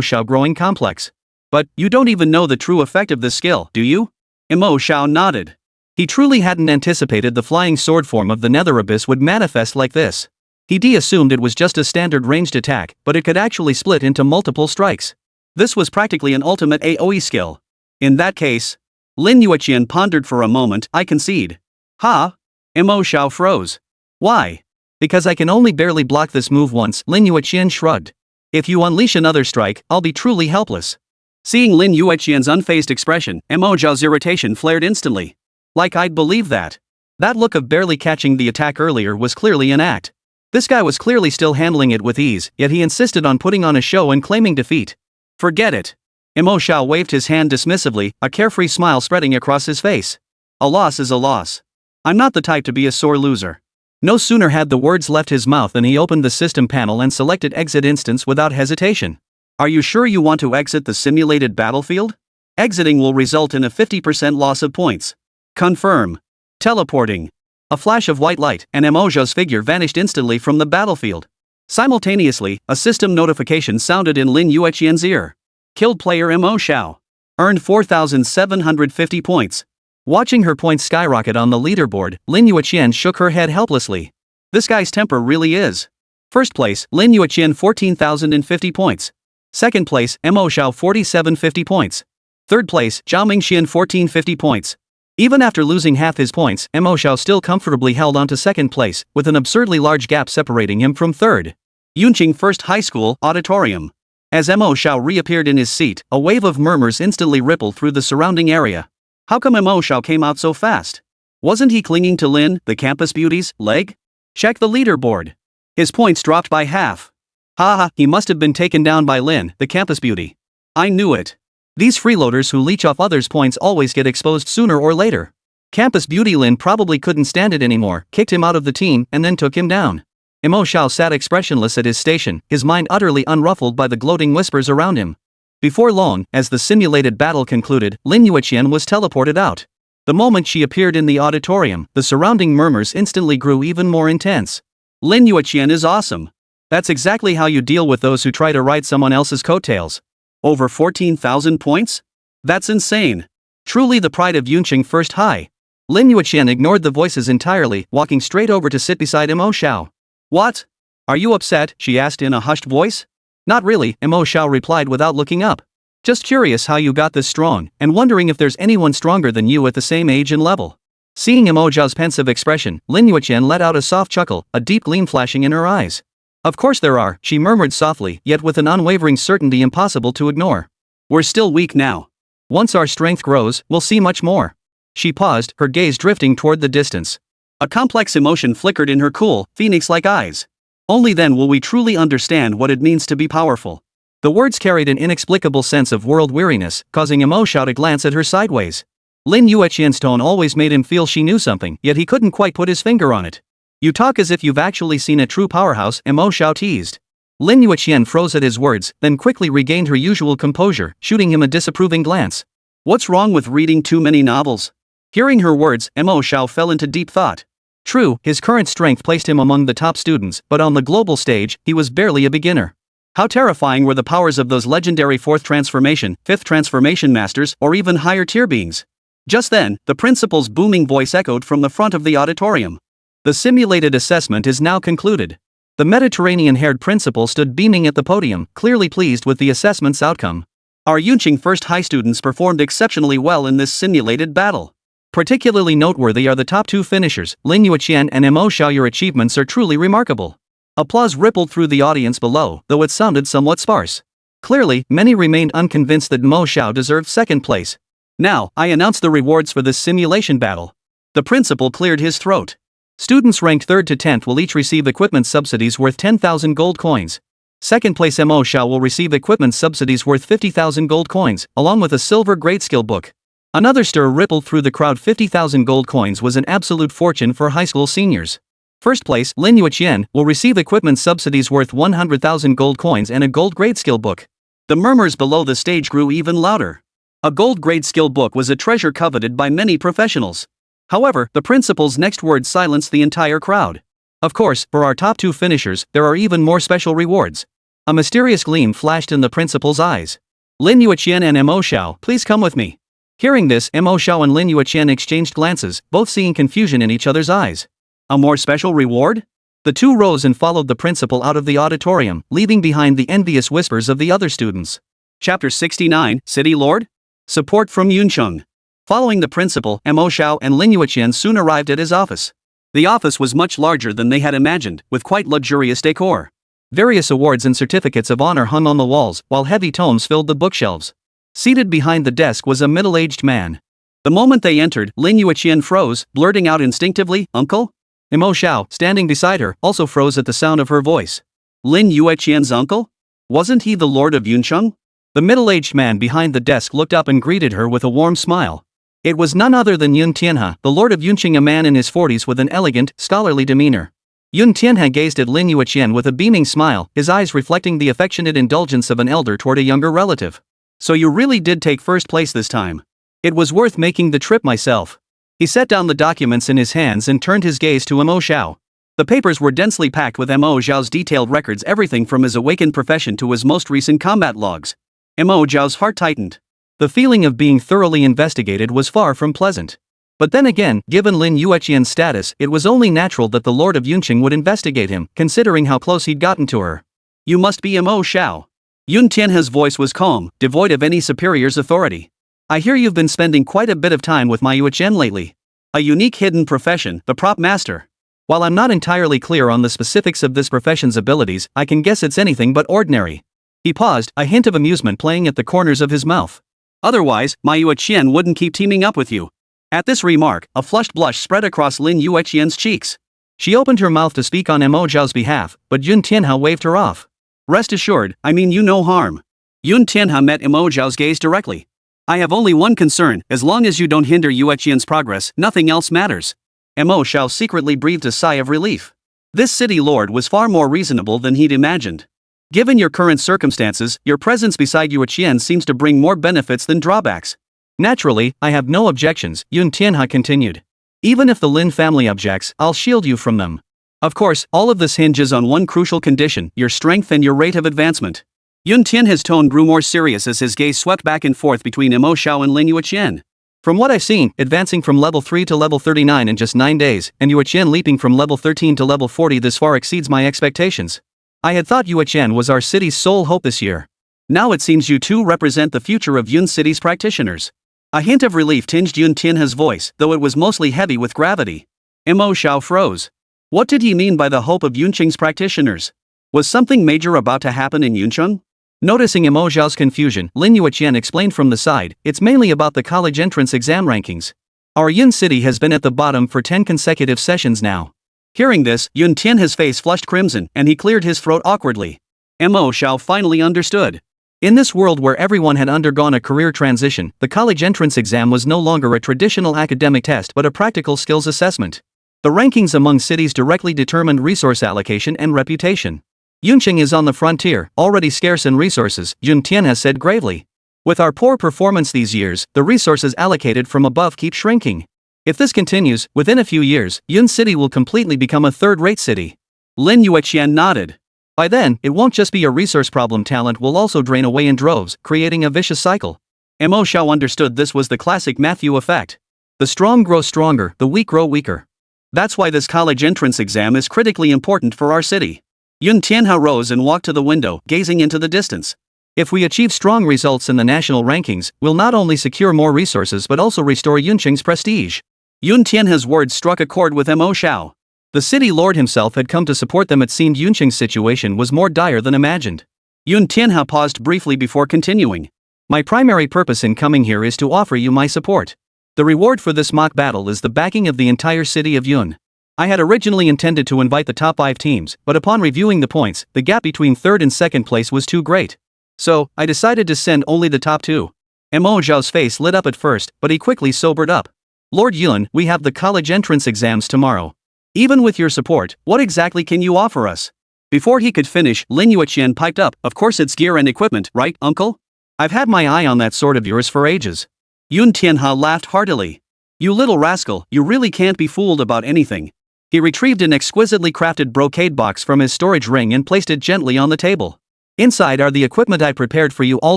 Xiao growing complex. But, you don't even know the true effect of this skill, do you? Mo Xiao nodded. He truly hadn't anticipated the flying sword form of the nether abyss would manifest like this. He assumed it was just a standard ranged attack, but it could actually split into multiple strikes. This was practically an ultimate AoE skill. In that case, Lin Yueqian pondered for a moment. I concede. Ha? Mo Xiao froze. Why? Because I can only barely block this move once, Lin Yueqian shrugged. If you unleash another strike, I'll be truly helpless. Seeing Lin Yueqian's unfazed expression, Mo Xiao's irritation flared instantly. Like I'd believe that. That look of barely catching the attack earlier was clearly an act. This guy was clearly still handling it with ease, yet he insisted on putting on a show and claiming defeat. Forget it. Mo Xiao waved his hand dismissively, a carefree smile spreading across his face. A loss is a loss. I'm not the type to be a sore loser. No sooner had the words left his mouth than he opened the system panel and selected exit instance without hesitation. Are you sure you want to exit the simulated battlefield? Exiting will result in a 50% loss of points. Confirm. Teleporting. A flash of white light, and Mo Xiao's figure vanished instantly from the battlefield. Simultaneously, a system notification sounded in Lin Yueqian's ear. Killed player Mo Xiao. Earned 4,750 points. Watching her points skyrocket on the leaderboard, Lin Yueqian shook her head helplessly. This guy's temper really is. First place, Lin Yueqian 14,050 points. Second place, Mo Xiao 4,750 points. Third place, Zhao Mingxian 1450 points. Even after losing half his points, Mo Xiao still comfortably held on to second place, with an absurdly large gap separating him from third. Yunqing First High School Auditorium. As Mo Xiao reappeared in his seat, a wave of murmurs instantly rippled through the surrounding area. How come Mo Xiao came out so fast? Wasn't he clinging to Lin, the campus beauty's, leg? Check the leaderboard. His points dropped by half. Haha, he must have been taken down by Lin, the campus beauty. I knew it. These freeloaders who leech off others' points always get exposed sooner or later. Campus beauty Lin probably couldn't stand it anymore, kicked him out of the team, and then took him down. Mo Xiao sat expressionless at his station, his mind utterly unruffled by the gloating whispers around him. Before long, as the simulated battle concluded, Lin Yueqian was teleported out. The moment she appeared in the auditorium, the surrounding murmurs instantly grew even more intense. Lin Yueqian is awesome. That's exactly how you deal with those who try to ride someone else's coattails. Over 14,000 points? That's insane. Truly the pride of Yunqing First High. Lin Yueqian ignored the voices entirely, walking straight over to sit beside Mo Xiao. What? Are you upset? She asked in a hushed voice. Not really, Mo Xiao replied without looking up. Just curious how you got this strong, and wondering if there's anyone stronger than you at the same age and level. Seeing Mo Xiao's pensive expression, Lin Yueqian let out a soft chuckle, a deep gleam flashing in her eyes. Of course there are, she murmured softly, yet with an unwavering certainty impossible to ignore. We're still weak now. Once our strength grows, we'll see much more. She paused, her gaze drifting toward the distance. A complex emotion flickered in her cool, phoenix-like eyes. Only then will we truly understand what it means to be powerful. The words carried an inexplicable sense of world weariness, causing Mo Xiao to glance at her sideways. Lin Yueqian's tone always made him feel she knew something, yet he couldn't quite put his finger on it. You talk as if you've actually seen a true powerhouse, Mo Xiao teased. Lin Yueqian froze at his words, then quickly regained her usual composure, shooting him a disapproving glance. What's wrong with reading too many novels? Hearing her words, Mo Xiao fell into deep thought. True, his current strength placed him among the top students, but on the global stage, he was barely a beginner. How terrifying were the powers of those legendary 4th transformation, 5th transformation masters, or even higher tier beings? Just then, the principal's booming voice echoed from the front of the auditorium. The simulated assessment is now concluded. The Mediterranean-haired principal stood beaming at the podium, clearly pleased with the assessment's outcome. Our Yunqing First High students performed exceptionally well in this simulated battle. Particularly noteworthy are the top 2 finishers, Lin Yueqian and Mo Xiao. Your achievements are truly remarkable. Applause rippled through the audience below, though it sounded somewhat sparse. Clearly, many remained unconvinced that Mo Xiao deserved second place. Now, I announce the rewards for this simulation battle. The principal cleared his throat. Students ranked 3rd to 10th will each receive equipment subsidies worth 10,000 gold coins. Second place Mo Xiao will receive equipment subsidies worth 50,000 gold coins, along with a silver grade skill book. Another stir rippled through the crowd. 50,000 gold coins was an absolute fortune for high school seniors. First place, Lin Yueqian, will receive equipment subsidies worth 100,000 gold coins and a gold grade skill book. The murmurs below the stage grew even louder. A gold grade skill book was a treasure coveted by many professionals. However, the principal's next words silenced the entire crowd. Of course, for our top 2 finishers, there are even more special rewards. A mysterious gleam flashed in the principal's eyes. Lin Yueqian and Mo Xiao, please come with me. Hearing this, Mo Xiao and Lin Yueqian exchanged glances, both seeing confusion in each other's eyes. A more special reward? The 2 rose and followed the principal out of the auditorium, leaving behind the envious whispers of the other students. Chapter 69, City Lord? Support from Yunqing. Following the principal, Mo Xiao and Lin Yueqian soon arrived at his office. The office was much larger than they had imagined, with quite luxurious decor. Various awards and certificates of honor hung on the walls, while heavy tomes filled the bookshelves. Seated behind the desk was a middle-aged man. The moment they entered, Lin Yueqian froze, blurting out instinctively, "Uncle?" Mo Xiao, standing beside her, also froze at the sound of her voice. Lin Yueqian's uncle? Wasn't he the Lord of Yunqing? The middle-aged man behind the desk looked up and greeted her with a warm smile. It was none other than Yun Tianhe, the Lord of Yunqing, a man in his 40s with an elegant, scholarly demeanor. Yun Tianhe gazed at Lin Yueqian with a beaming smile, his eyes reflecting the affectionate indulgence of an elder toward a younger relative. So you really did take first place this time. It was worth making the trip myself. He set down the documents in his hands and turned his gaze to Mo Xiao. The papers were densely packed with Mo Xiao's detailed records, everything from his awakened profession to his most recent combat logs. Mo Xiao's heart tightened. The feeling of being thoroughly investigated was far from pleasant. But then again, given Lin Yueqian's status, it was only natural that the Lord of Yunqing would investigate him, considering how close he'd gotten to her. You must be Mo Xiao. Yun Tianhe's voice was calm, devoid of any superior's authority. I hear you've been spending quite a bit of time with Mo Xiao lately. A unique hidden profession, the prop master. While I'm not entirely clear on the specifics of this profession's abilities, I can guess it's anything but ordinary. He paused, a hint of amusement playing at the corners of his mouth. Otherwise, Mo Xiao wouldn't keep teaming up with you. At this remark, a flushed blush spread across Lin Yueqian's cheeks. She opened her mouth to speak on Mo Xiao's behalf, but Yun Tianhe waved her off. Rest assured, I mean you no harm. Yun Tianhe met Mo Xiao's gaze directly. I have only one concern, as long as you don't hinder Yueqian's progress, nothing else matters. Mo Xiao secretly breathed a sigh of relief. This city lord was far more reasonable than he'd imagined. Given your current circumstances, your presence beside Yueqian seems to bring more benefits than drawbacks. Naturally, I have no objections, Yun Tianhe continued. Even if the Lin family objects, I'll shield you from them. Of course, all of this hinges on one crucial condition, your strength and your rate of advancement. Yun Tianhe's tone grew more serious as his gaze swept back and forth between Mo Xiao and Lin Yueqian. From what I've seen, advancing from level 3 to level 39 in just 9 days, and Yueqian leaping from level 13 to level 40 this far exceeds my expectations. I had thought Yueqian was our city's sole hope this year. Now it seems you two represent the future of Yun City's practitioners. A hint of relief tinged Yun Tianhe's voice, though it was mostly heavy with gravity. Mo Xiao froze. What did he mean by the hope of Yunqing's practitioners? Was something major about to happen in Yunqing? Noticing Mo Xiao's confusion, Lin Yueqian explained from the side, it's mainly about the college entrance exam rankings. Our Yun City has been at the bottom for 10 consecutive sessions now. Hearing this, Yun Tianhe's face flushed crimson, and he cleared his throat awkwardly. Mo Xiao finally understood. In this world where everyone had undergone a career transition, the college entrance exam was no longer a traditional academic test but a practical skills assessment. The rankings among cities directly determined resource allocation and reputation. Yunqing is on the frontier, already scarce in resources, Yun Tianhe said gravely. With our poor performance these years, the resources allocated from above keep shrinking. If this continues, within a few years, Yun City will completely become a third-rate city. Lin Yueqian nodded. By then, it won't just be a resource problem, talent will also drain away in droves, creating a vicious cycle. Mo Xiao understood this was the classic Matthew effect. The strong grow stronger, the weak grow weaker. That's why this college entrance exam is critically important for our city. Yun Tianhe rose and walked to the window, gazing into the distance. If we achieve strong results in the national rankings, we'll not only secure more resources but also restore Yunqing's prestige. Yun Tianhe's words struck a chord with Mo Xiao. The city lord himself had come to support them. It seemed Yunqing's situation was more dire than imagined. Yun Tianhe paused briefly before continuing. My primary purpose in coming here is to offer you my support. The reward for this mock battle is the backing of the entire city of Yun. I had originally intended to invite the top 5 teams, but upon reviewing the points, the gap between third and second place was too great. So, I decided to send only the top 2. Mo Xiao's face lit up at first, but he quickly sobered up. Lord Yun, we have the college entrance exams tomorrow. Even with your support, what exactly can you offer us? Before he could finish, Lin Yueqian piped up, of course it's gear and equipment, right, uncle? I've had my eye on that sword of yours for ages. Yun Tianhe laughed heartily. You little rascal, you really can't be fooled about anything. He retrieved an exquisitely crafted brocade box from his storage ring and placed it gently on the table. Inside are the equipment I prepared for you, all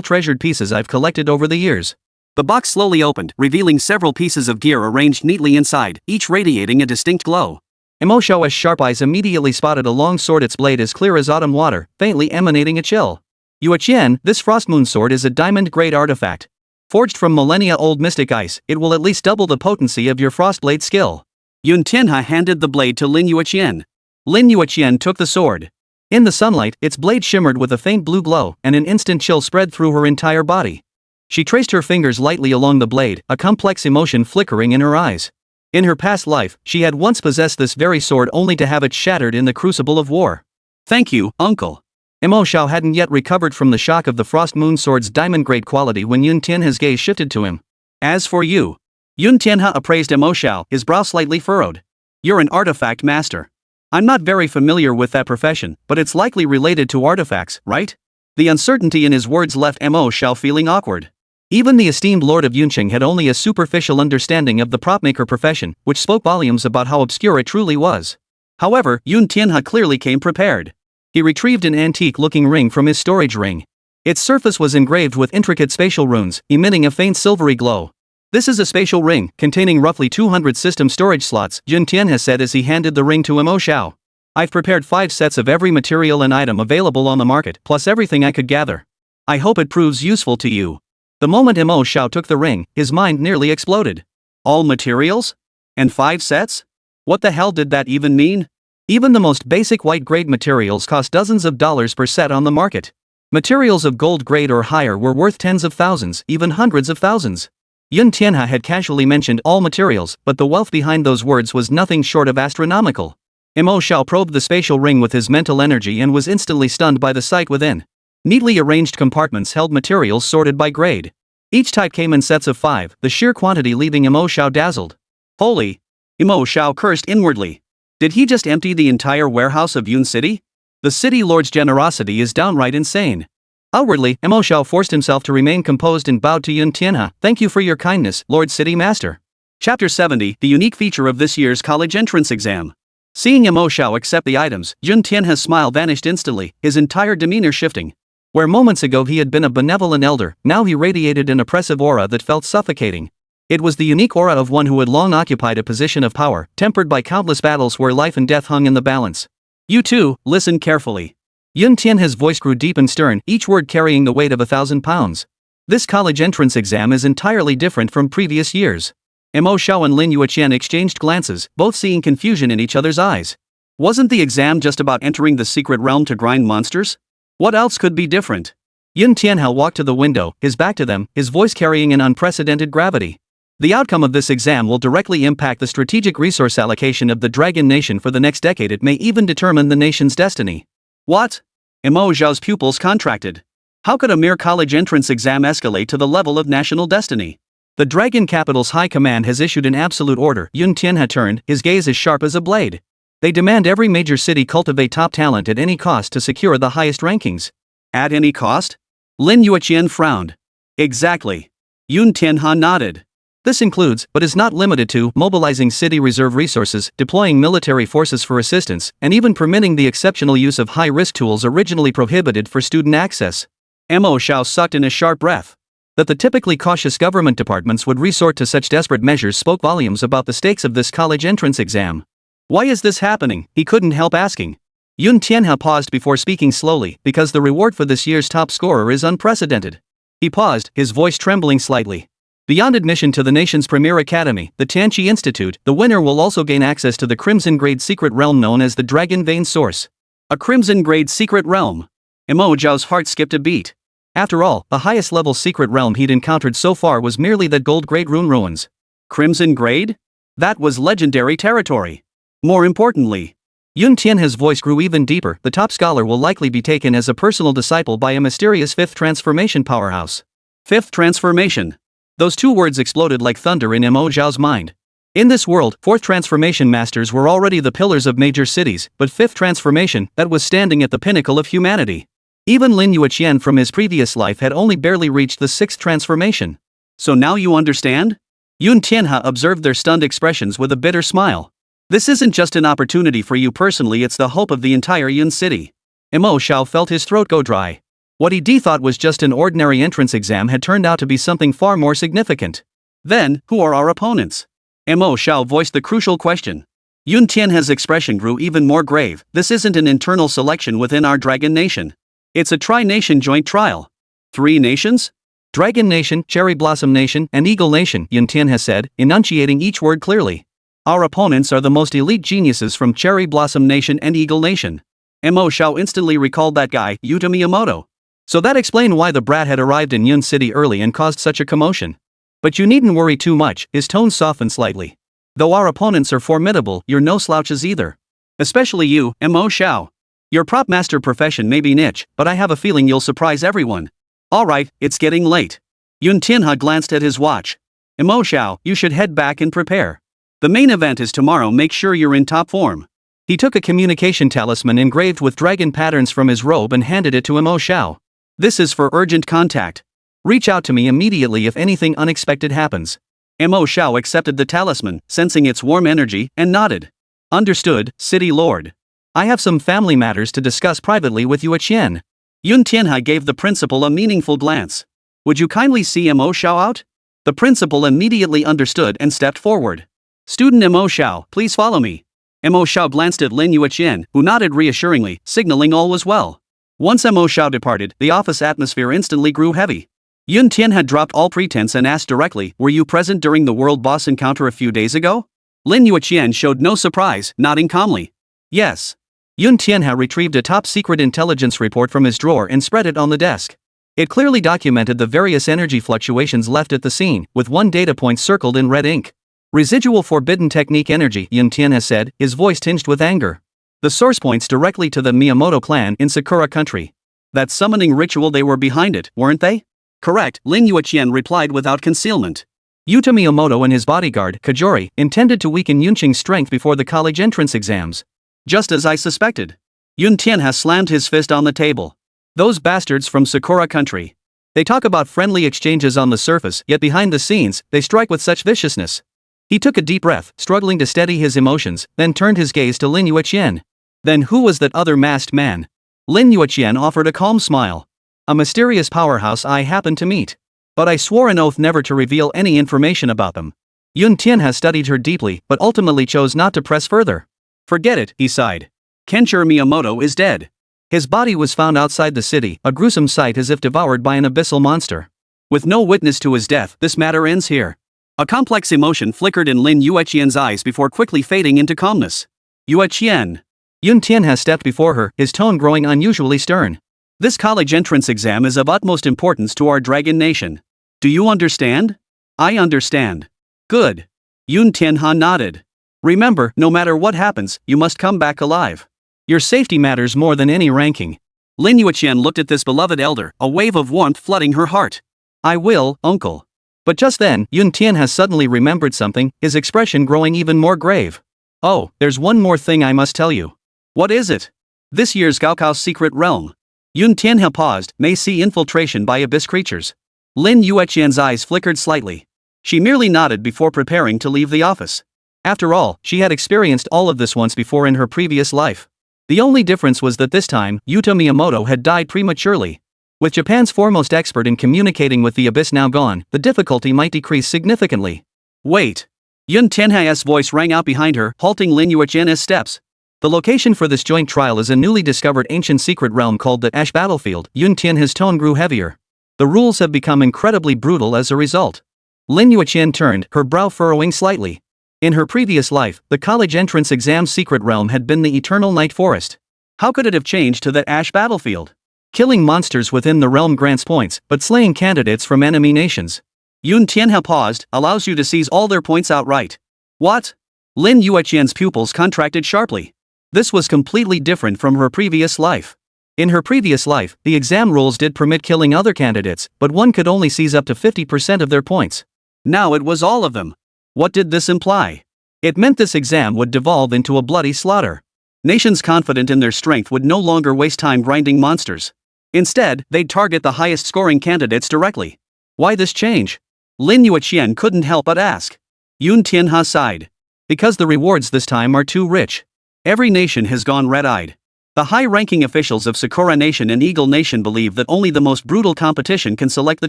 treasured pieces I've collected over the years. The box slowly opened, revealing several pieces of gear arranged neatly inside, each radiating a distinct glow. Mo Xiao's sharp eyes immediately spotted a long sword, its blade as clear as autumn water, faintly emanating a chill. Yueqian, this Frostmoon sword is a diamond-grade artifact. Forged from millennia-old mystic ice, it will at least double the potency of your Frostblade skill. Yun Tianhe handed the blade to Lin Yueqian. Lin Yueqian took the sword. In the sunlight, its blade shimmered with a faint blue glow, and an instant chill spread through her entire body. She traced her fingers lightly along the blade, a complex emotion flickering in her eyes. In her past life, she had once possessed this very sword only to have it shattered in the crucible of war. Thank you, uncle. Mo Xiao hadn't yet recovered from the shock of the Frostmoon sword's diamond-grade quality when Yun Tianhe's gaze shifted to him. As for you, Yun Tianhe appraised Mo Xiao, his brow slightly furrowed. You're an artifact master. I'm not very familiar with that profession, but it's likely related to artifacts, right? The uncertainty in his words left Mo Xiao feeling awkward. Even the esteemed Lord of Yunqing had only a superficial understanding of the propmaker profession, which spoke volumes about how obscure it truly was. However, Yun Tianhe clearly came prepared. He retrieved an antique-looking ring from his storage ring. Its surface was engraved with intricate spatial runes, emitting a faint silvery glow. This is a spatial ring, containing roughly 200 system storage slots, Yun Tianhe said as he handed the ring to Mo Xiao. I've prepared 5 sets of every material and item available on the market, plus everything I could gather. I hope it proves useful to you. The moment Mo Xiao took the ring, his mind nearly exploded. All materials? And 5 sets? What the hell did that even mean? Even the most basic white grade materials cost dozens of dollars per set on the market. Materials of gold grade or higher were worth tens of thousands, even hundreds of thousands. Yun Tianhe had casually mentioned all materials, but the wealth behind those words was nothing short of astronomical. Mo Xiao probed the spatial ring with his mental energy and was instantly stunned by the sight within. Neatly arranged compartments held materials sorted by grade. Each type came in sets of 5, the sheer quantity leaving Mo Xiao dazzled. Holy! Mo Xiao cursed inwardly. Did he just empty the entire warehouse of Yun City? The city lord's generosity is downright insane. Outwardly, Mo Xiao forced himself to remain composed and bowed to Yun Tianhe. Thank you for your kindness, Lord City Master. Chapter 70, the unique feature of this year's college entrance exam. Seeing Mo Xiao accept the items, Yun Tianhe's smile vanished instantly, his entire demeanor shifting. Where moments ago he had been a benevolent elder, now he radiated an oppressive aura that felt suffocating. It was the unique aura of one who had long occupied a position of power, tempered by countless battles where life and death hung in the balance. You too, listen carefully. Yun Tianhe's voice grew deep and stern, each word carrying the weight of 1,000 pounds. This college entrance exam is entirely different from previous years. Mo Xiao and Lin Yueqian exchanged glances, both seeing confusion in each other's eyes. Wasn't the exam just about entering the secret realm to grind monsters? What else could be different? Yun Tianhe walked to the window, his back to them, his voice carrying an unprecedented gravity. The outcome of this exam will directly impact the strategic resource allocation of the Dragon Nation for the next decade. It may even determine the nation's destiny. What? Mo Xiao's pupils contracted. How could a mere college entrance exam escalate to the level of national destiny? The Dragon Capital's high command has issued an absolute order. Yun Tianhe turned, his gaze as sharp as a blade. They demand every major city cultivate top talent at any cost to secure the highest rankings. At any cost? Lin Yueqian frowned. Exactly. Yun Tianhe nodded. This includes, but is not limited to, mobilizing city reserve resources, deploying military forces for assistance, and even permitting the exceptional use of high-risk tools originally prohibited for student access. Mo Xiao sucked in a sharp breath. That the typically cautious government departments would resort to such desperate measures spoke volumes about the stakes of this college entrance exam. Why is this happening? He couldn't help asking. Yun Tianhe paused before speaking slowly, because the reward for this year's top scorer is unprecedented. He paused, his voice trembling slightly. Beyond admission to the nation's premier academy, the Tianqi Institute, the winner will also gain access to the Crimson Grade secret realm known as the Dragon Vein Source. A Crimson Grade secret realm. Mo Xiao's heart skipped a beat. After all, the highest level secret realm he'd encountered so far was merely the Gold Grade rune ruins. Crimson Grade? That was legendary territory. More importantly, Yun Tianhe's voice grew even deeper. The top scholar will likely be taken as a personal disciple by a mysterious 5th transformation powerhouse. 5th transformation. Those two words exploded like thunder in Mo Xiao's mind. In this world, 4th transformation masters were already the pillars of major cities, but 5th transformation, that was standing at the pinnacle of humanity. Even Lin Yueqian from his previous life had only barely reached the 6th transformation. So now you understand? Yun Tianhe observed their stunned expressions with a bitter smile. This isn't just an opportunity for you personally, it's the hope of the entire Yun City. Mo Xiao felt his throat go dry. What he thought was just an ordinary entrance exam had turned out to be something far more significant. Then, who are our opponents? Mo Xiao voiced the crucial question. Yun Tianhe's expression grew even more grave. This isn't an internal selection within our Dragon Nation. It's a tri-nation joint trial. 3 nations? Dragon Nation, Cherry Blossom Nation, and Eagle Nation, Yun Tianhe said, enunciating each word clearly. Our opponents are the most elite geniuses from Cherry Blossom Nation and Eagle Nation. Mo Xiao instantly recalled that guy, Yuta Miyamoto. So that explained why the brat had arrived in Yun City early and caused such a commotion. But you needn't worry too much, his tone softened slightly. Though our opponents are formidable, you're no slouches either. Especially you, Mo Xiao. Your prop master profession may be niche, but I have a feeling you'll surprise everyone. Alright, it's getting late. Yun Tianhe glanced at his watch. Mo Xiao, you should head back and prepare. The main event is tomorrow, make sure you're in top form. He took a communication talisman engraved with dragon patterns from his robe and handed it to Mo Xiao. This is for urgent contact. Reach out to me immediately if anything unexpected happens. Mo Xiao accepted the talisman, sensing its warm energy, and nodded. Understood, City Lord. I have some family matters to discuss privately with Yueqian. Yun Tianhe gave the principal a meaningful glance. Would you kindly see Mo Xiao out? The principal immediately understood and stepped forward. Student Mo Xiao, please follow me. Mo Xiao glanced at Lin Yueqian, who nodded reassuringly, signaling all was well. Once Mo Xiao departed, the office atmosphere instantly grew heavy. Yun Tian had dropped all pretense and asked directly, "Were you present during the world boss encounter a few days ago?" Lin Yueqian showed no surprise, nodding calmly. Yes. Yun Tian had retrieved a top-secret intelligence report from his drawer and spread it on the desk. It clearly documented the various energy fluctuations left at the scene, with one data point circled in red ink. Residual forbidden technique energy, Yun Tian has said, his voice tinged with anger. The source points directly to the Miyamoto clan in Sakura country. That summoning ritual, they were behind it, weren't they? Correct, Lin Yueqian replied without concealment. Yuta Miyamoto and his bodyguard, Kajori, intended to weaken Yunqing's strength before the college entrance exams. Just as I suspected. Yun Tian has slammed his fist on the table. Those bastards from Sakura country. They talk about friendly exchanges on the surface, yet behind the scenes, they strike with such viciousness. He took a deep breath, struggling to steady his emotions, then turned his gaze to Lin Yueqian. Then who was that other masked man? Lin Yueqian offered a calm smile. A mysterious powerhouse I happened to meet. But I swore an oath never to reveal any information about them. Yun Tian has studied her deeply, but ultimately chose not to press further. Forget it, he sighed. Kenshiro Miyamoto is dead. His body was found outside the city, a gruesome sight as if devoured by an abyssal monster. With no witness to his death, this matter ends here. A complex emotion flickered in Lin Yueqian's eyes before quickly fading into calmness. Yueqian. Yun Tian has stepped before her, his tone growing unusually stern. This college entrance exam is of utmost importance to our dragon nation. Do you understand? I understand. Good. Yun Tian nodded. Remember, no matter what happens, you must come back alive. Your safety matters more than any ranking. Lin Yueqian looked at this beloved elder, a wave of warmth flooding her heart. I will, uncle. But just then, Yun Tian has suddenly remembered something, his expression growing even more grave. Oh, there's one more thing I must tell you. What is it? This year's Gaokao's secret realm. Yun Tian paused, may see infiltration by abyss creatures. Lin Yueqian's eyes flickered slightly. She merely nodded before preparing to leave the office. After all, she had experienced all of this once before in her previous life. The only difference was that this time, Yuta Miyamoto had died prematurely. With Japan's foremost expert in communicating with the abyss now gone, the difficulty might decrease significantly. Wait. Yun Tian's voice rang out behind her, halting Lin Yueqian's steps. The location for this joint trial is a newly discovered ancient secret realm called the Ash Battlefield. Yun Tian's tone grew heavier. The rules have become incredibly brutal as a result. Lin Yueqian turned, her brow furrowing slightly. In her previous life, the college entrance exam's secret realm had been the Eternal Night Forest. How could it have changed to that Ash Battlefield? Killing monsters within the realm grants points, but slaying candidates from enemy nations. Yun Tian paused, allows you to seize all their points outright. What? Lin Yueqian's pupils contracted sharply. This was completely different from her previous life. In her previous life, the exam rules did permit killing other candidates, but one could only seize up to 50% of their points. Now it was all of them. What did this imply? It meant this exam would devolve into a bloody slaughter. Nations confident in their strength would no longer waste time grinding monsters. Instead, they'd target the highest scoring candidates directly. Why this change? Lin Yueqian couldn't help but ask. Yun Tian sighed. Because the rewards this time are too rich. Every nation has gone red-eyed. The high-ranking officials of Sakura Nation and Eagle Nation believe that only the most brutal competition can select the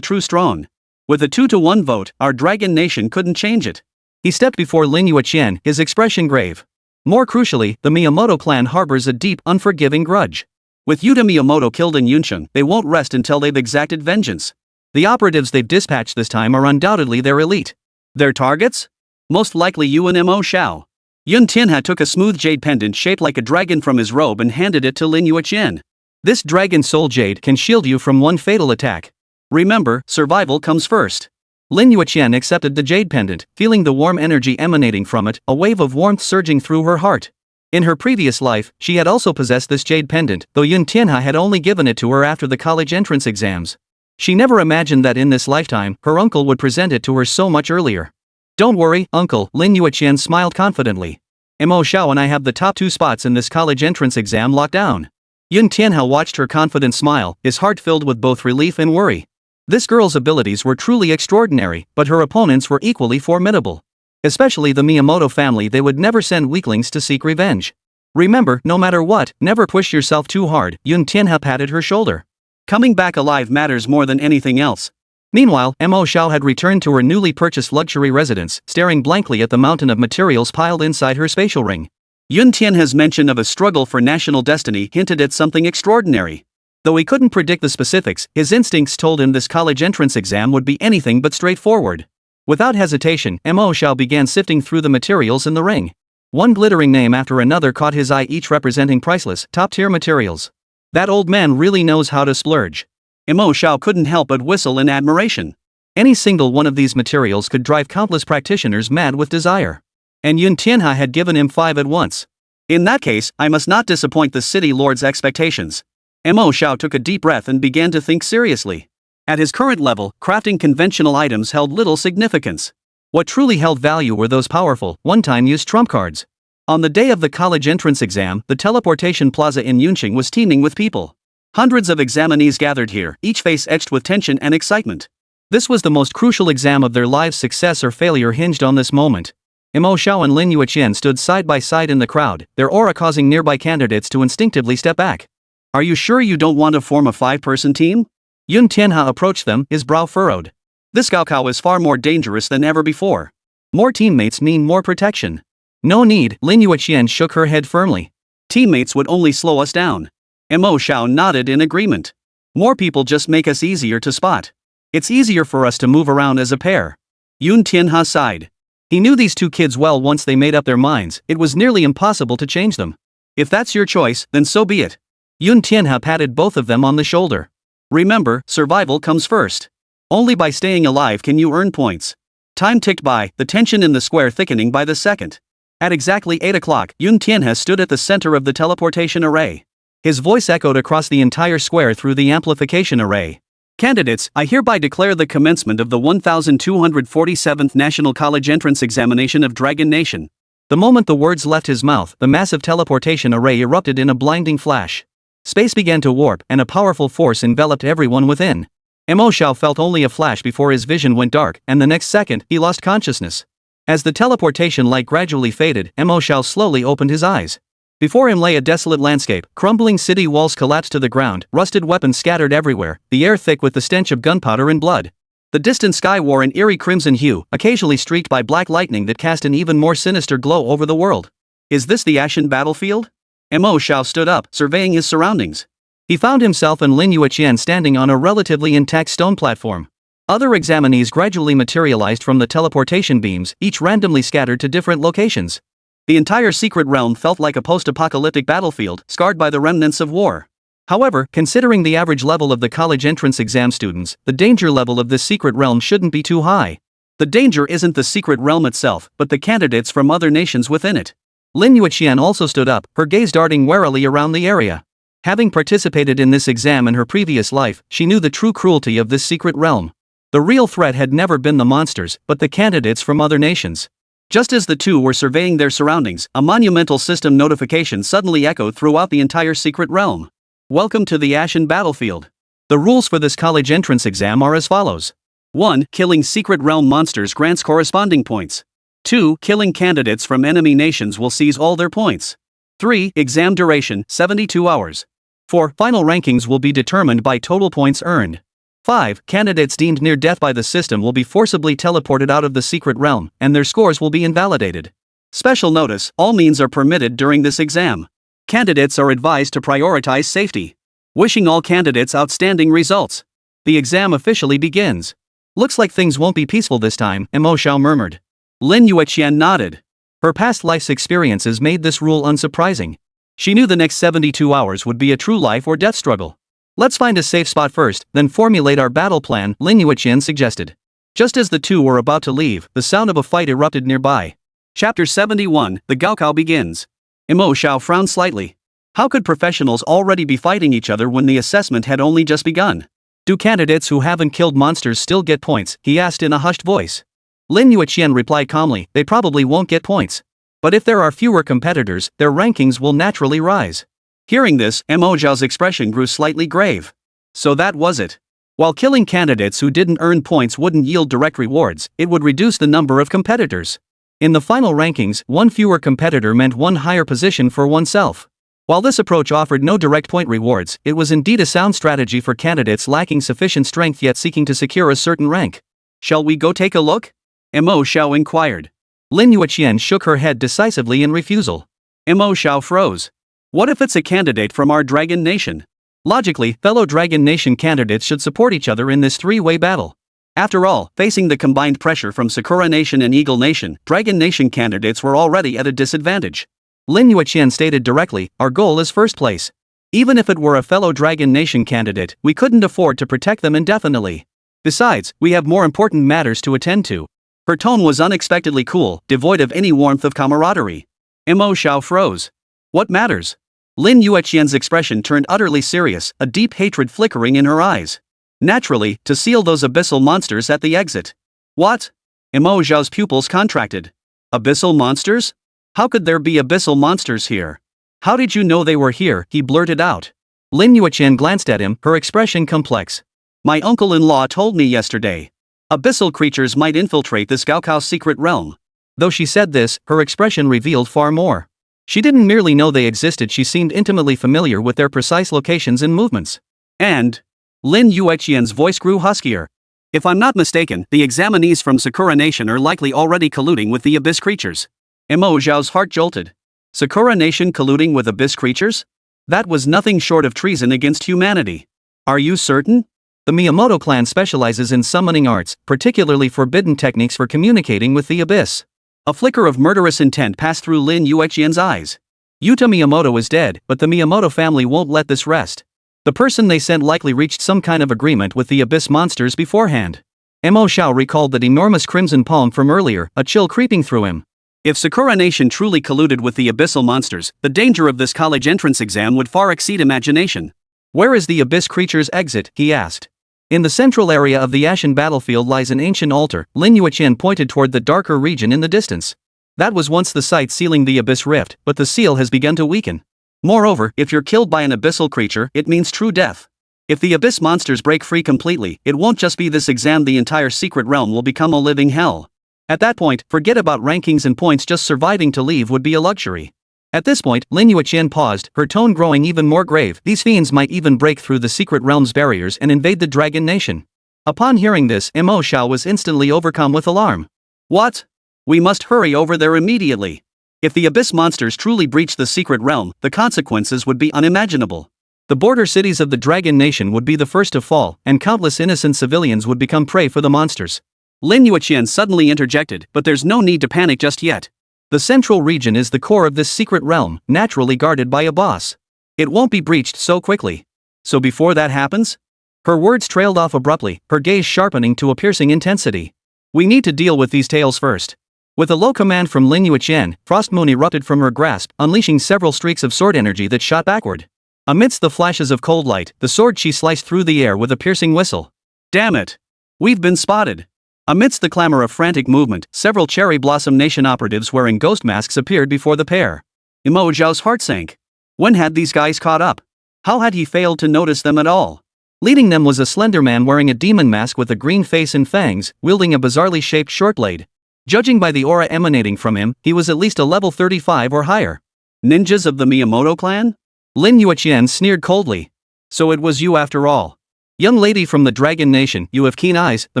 true strong. With a 2-to-1 vote, our Dragon Nation couldn't change it. He stepped before Lin Yueqian, his expression grave. More crucially, the Miyamoto clan harbors a deep, unforgiving grudge. With Yuta Miyamoto killed in Yunqing, they won't rest until they've exacted vengeance. The operatives they've dispatched this time are undoubtedly their elite. Their targets? Most likely you and Mo Xiao. Yun Tian took a smooth jade pendant shaped like a dragon from his robe and handed it to Lin Yueqian. This dragon soul jade can shield you from one fatal attack. Remember, survival comes first. Lin Yueqian accepted the jade pendant, feeling the warm energy emanating from it, a wave of warmth surging through her heart. In her previous life, she had also possessed this jade pendant, though Yun Tian had only given it to her after the college entrance exams. She never imagined that in this lifetime, her uncle would present it to her so much earlier. Don't worry, uncle, Lin Yueqian smiled confidently. Mo Xiao and I have the top 2 spots in this college entrance exam locked down. Yun Tian watched her confident smile, his heart filled with both relief and worry. This girl's abilities were truly extraordinary, but her opponents were equally formidable. Especially the Miyamoto family, they would never send weaklings to seek revenge. Remember, no matter what, never push yourself too hard, Yun Tian patted her shoulder. Coming back alive matters more than anything else. Meanwhile, Mo Xiao had returned to her newly purchased luxury residence, staring blankly at the mountain of materials piled inside her spatial ring. Yun Tian's mention of a struggle for national destiny hinted at something extraordinary. Though he couldn't predict the specifics, his instincts told him this college entrance exam would be anything but straightforward. Without hesitation, Mo Xiao began sifting through the materials in the ring. One glittering name after another caught his eye, each representing priceless, top-tier materials. That old man really knows how to splurge. Mo Xiao couldn't help but whistle in admiration. Any single one of these materials could drive countless practitioners mad with desire. And Yun Tianhe had given him 5 at once. In that case, I must not disappoint the city lord's expectations. Mo Xiao took a deep breath and began to think seriously. At his current level, crafting conventional items held little significance. What truly held value were those powerful, one-time use trump cards. On the day of the college entrance exam, the teleportation plaza in Yunqing was teeming with people. Hundreds of examinees gathered here, each face etched with tension and excitement. This was the most crucial exam of their lives. Success or failure hinged on this moment. Mo Xiao and Lin Yueqian stood side by side in the crowd, their aura causing nearby candidates to instinctively step back. Are you sure you don't want to form a 5-person team? Yun Tianhe approached them, his brow furrowed. This Gaokao is far more dangerous than ever before. More teammates mean more protection. No need, Lin Yueqian shook her head firmly. Teammates would only slow us down. Mo Xiao nodded in agreement. More people just make us easier to spot. It's easier for us to move around as a pair. Yun Tianhe sighed. He knew these two kids well. Once they made up their minds, it was nearly impossible to change them. If that's your choice, then so be it. Yun Tianhe patted both of them on the shoulder. Remember, survival comes first. Only by staying alive can you earn points. Time ticked by, the tension in the square thickening by the second. At exactly 8 o'clock, Yun Tianhe stood at the center of the teleportation array. His voice echoed across the entire square through the amplification array. Candidates, I hereby declare the commencement of the 1247th National College Entrance Examination of Dragon Nation. The moment the words left his mouth, the massive teleportation array erupted in a blinding flash. Space began to warp, and a powerful force enveloped everyone within. Mo Xiao felt only a flash before his vision went dark, and the next second, he lost consciousness. As the teleportation light gradually faded, Mo Xiao slowly opened his eyes. Before him lay a desolate landscape. Crumbling city walls collapsed to the ground, rusted weapons scattered everywhere, the air thick with the stench of gunpowder and blood. The distant sky wore an eerie crimson hue, occasionally streaked by black lightning that cast an even more sinister glow over the world. Is this the Ashen battlefield? Mo Xiao stood up, surveying his surroundings. He found himself and Lin Yueqian standing on a relatively intact stone platform. Other examinees gradually materialized from the teleportation beams, each randomly scattered to different locations. The entire secret realm felt like a post-apocalyptic battlefield, scarred by the remnants of war. However, considering the average level of the college entrance exam students, the danger level of this secret realm shouldn't be too high. The danger isn't the secret realm itself, but the candidates from other nations within it. Lin Yueqian also stood up, her gaze darting warily around the area. Having participated in this exam in her previous life, she knew the true cruelty of this secret realm. The real threat had never been the monsters, but the candidates from other nations. Just as the two were surveying their surroundings, a monumental system notification suddenly echoed throughout the entire secret realm. Welcome to the Ashen battlefield. The rules for this college entrance exam are as follows. 1. Killing secret realm monsters grants corresponding points. 2. Killing candidates from enemy nations will seize all their points. 3. Exam duration, 72 hours. 4. Final rankings will be determined by total points earned. 5. Candidates deemed near death by the system will be forcibly teleported out of the secret realm, and their scores will be invalidated. Special notice, all means are permitted during this exam. Candidates are advised to prioritize safety. Wishing all candidates outstanding results. The exam officially begins. Looks like things won't be peaceful this time, Mo Xiao murmured. Lin Yueqian nodded. Her past life's experiences made this rule unsurprising. She knew the next 72 hours would be a true life or death struggle. Let's find a safe spot first, then formulate our battle plan, Lin Yueqian suggested. Just as the two were about to leave, the sound of a fight erupted nearby. Chapter 71, The Gaokao begins. Mo Xiao frowned slightly. How could professionals already be fighting each other when the assessment had only just begun? Do candidates who haven't killed monsters still get points? He asked in a hushed voice. Lin Yueqian replied calmly, they probably won't get points. But if there are fewer competitors, their rankings will naturally rise. Hearing this, Mo Xiao's expression grew slightly grave. So that was it. While killing candidates who didn't earn points wouldn't yield direct rewards, it would reduce the number of competitors. In the final rankings, one fewer competitor meant one higher position for oneself. While this approach offered no direct point rewards, it was indeed a sound strategy for candidates lacking sufficient strength yet seeking to secure a certain rank. Shall we go take a look? Mo Xiao inquired. Lin Yueqian shook her head decisively in refusal. Mo Xiao froze. What if it's a candidate from our dragon nation? Logically, fellow Dragon Nation candidates should support each other in this three-way battle. After all, facing the combined pressure from Sakura Nation and Eagle Nation, Dragon Nation candidates were already at a disadvantage. Lin Yueqian stated directly, "Our goal is first place. Even if it were a fellow Dragon Nation candidate, we couldn't afford to protect them indefinitely. Besides, we have more important matters to attend to." Her tone was unexpectedly cool, devoid of any warmth of camaraderie. Mo Xiao froze. What matters? Lin Yueqian's expression turned utterly serious, a deep hatred flickering in her eyes. Naturally, to seal those abyssal monsters at the exit. What? Mo Xiao's pupils contracted. Abyssal monsters? How could there be abyssal monsters here? How did you know they were here? He blurted out. Lin Yueqian glanced at him, her expression complex. My uncle-in-law told me yesterday. Abyssal creatures might infiltrate this Gaokao's secret realm. Though she said this, her expression revealed far more. She didn't merely know they existed, she seemed intimately familiar with their precise locations and movements. And Lin Yueqian's voice grew huskier. If I'm not mistaken, the examinees from Sakura Nation are likely already colluding with the abyss creatures. Mo Xiao's heart jolted. Sakura Nation colluding with abyss creatures? That was nothing short of treason against humanity. Are you certain? The Miyamoto clan specializes in summoning arts, particularly forbidden techniques for communicating with the abyss. A flicker of murderous intent passed through Lin Yueqian's eyes. Yuta Miyamoto is dead, but the Miyamoto family won't let this rest. The person they sent likely reached some kind of agreement with the abyss monsters beforehand. Mo Xiao recalled that enormous crimson palm from earlier, a chill creeping through him. If Sakura Nation truly colluded with the abyssal monsters, the danger of this college entrance exam would far exceed imagination. Where is the abyss creature's exit? He asked. In the central area of the Ashen battlefield lies an ancient altar. Lin Yueqian pointed toward the darker region in the distance. That was once the site sealing the abyss rift, but the seal has begun to weaken. Moreover, if you're killed by an abyssal creature, it means true death. If the abyss monsters break free completely, it won't just be this exam, the entire secret realm will become a living hell. At that point, forget about rankings and points, just surviving to leave would be a luxury. At this point, Lin Yueqian paused, her tone growing even more grave. These fiends might even break through the secret realm's barriers and invade the Dragon Nation. Upon hearing this, Mo Xiao was instantly overcome with alarm. What? We must hurry over there immediately. If the abyss monsters truly breach the secret realm, the consequences would be unimaginable. The border cities of the Dragon Nation would be the first to fall, and countless innocent civilians would become prey for the monsters. Lin Yueqian suddenly interjected, but there's no need to panic just yet. The central region is the core of this secret realm, naturally guarded by a boss. It won't be breached so quickly. So before that happens? Her words trailed off abruptly, her gaze sharpening to a piercing intensity. We need to deal with these tales first. With a low command from Lin Yueqian, Frost Moon erupted from her grasp, unleashing several streaks of sword energy that shot backward. Amidst the flashes of cold light, the sword she sliced through the air with a piercing whistle. Damn it! We've been spotted! Amidst the clamor of frantic movement, several Cherry Blossom Nation operatives wearing ghost masks appeared before the pair. Mo Xiao's heart sank. When had these guys caught up? How had he failed to notice them at all? Leading them was a slender man wearing a demon mask with a green face and fangs, wielding a bizarrely shaped short blade. Judging by the aura emanating from him, he was at least a level 35 or higher. Ninjas of the Miyamoto clan? Lin Yueqian sneered coldly. So it was you after all. Young lady from the Dragon Nation, you have keen eyes, the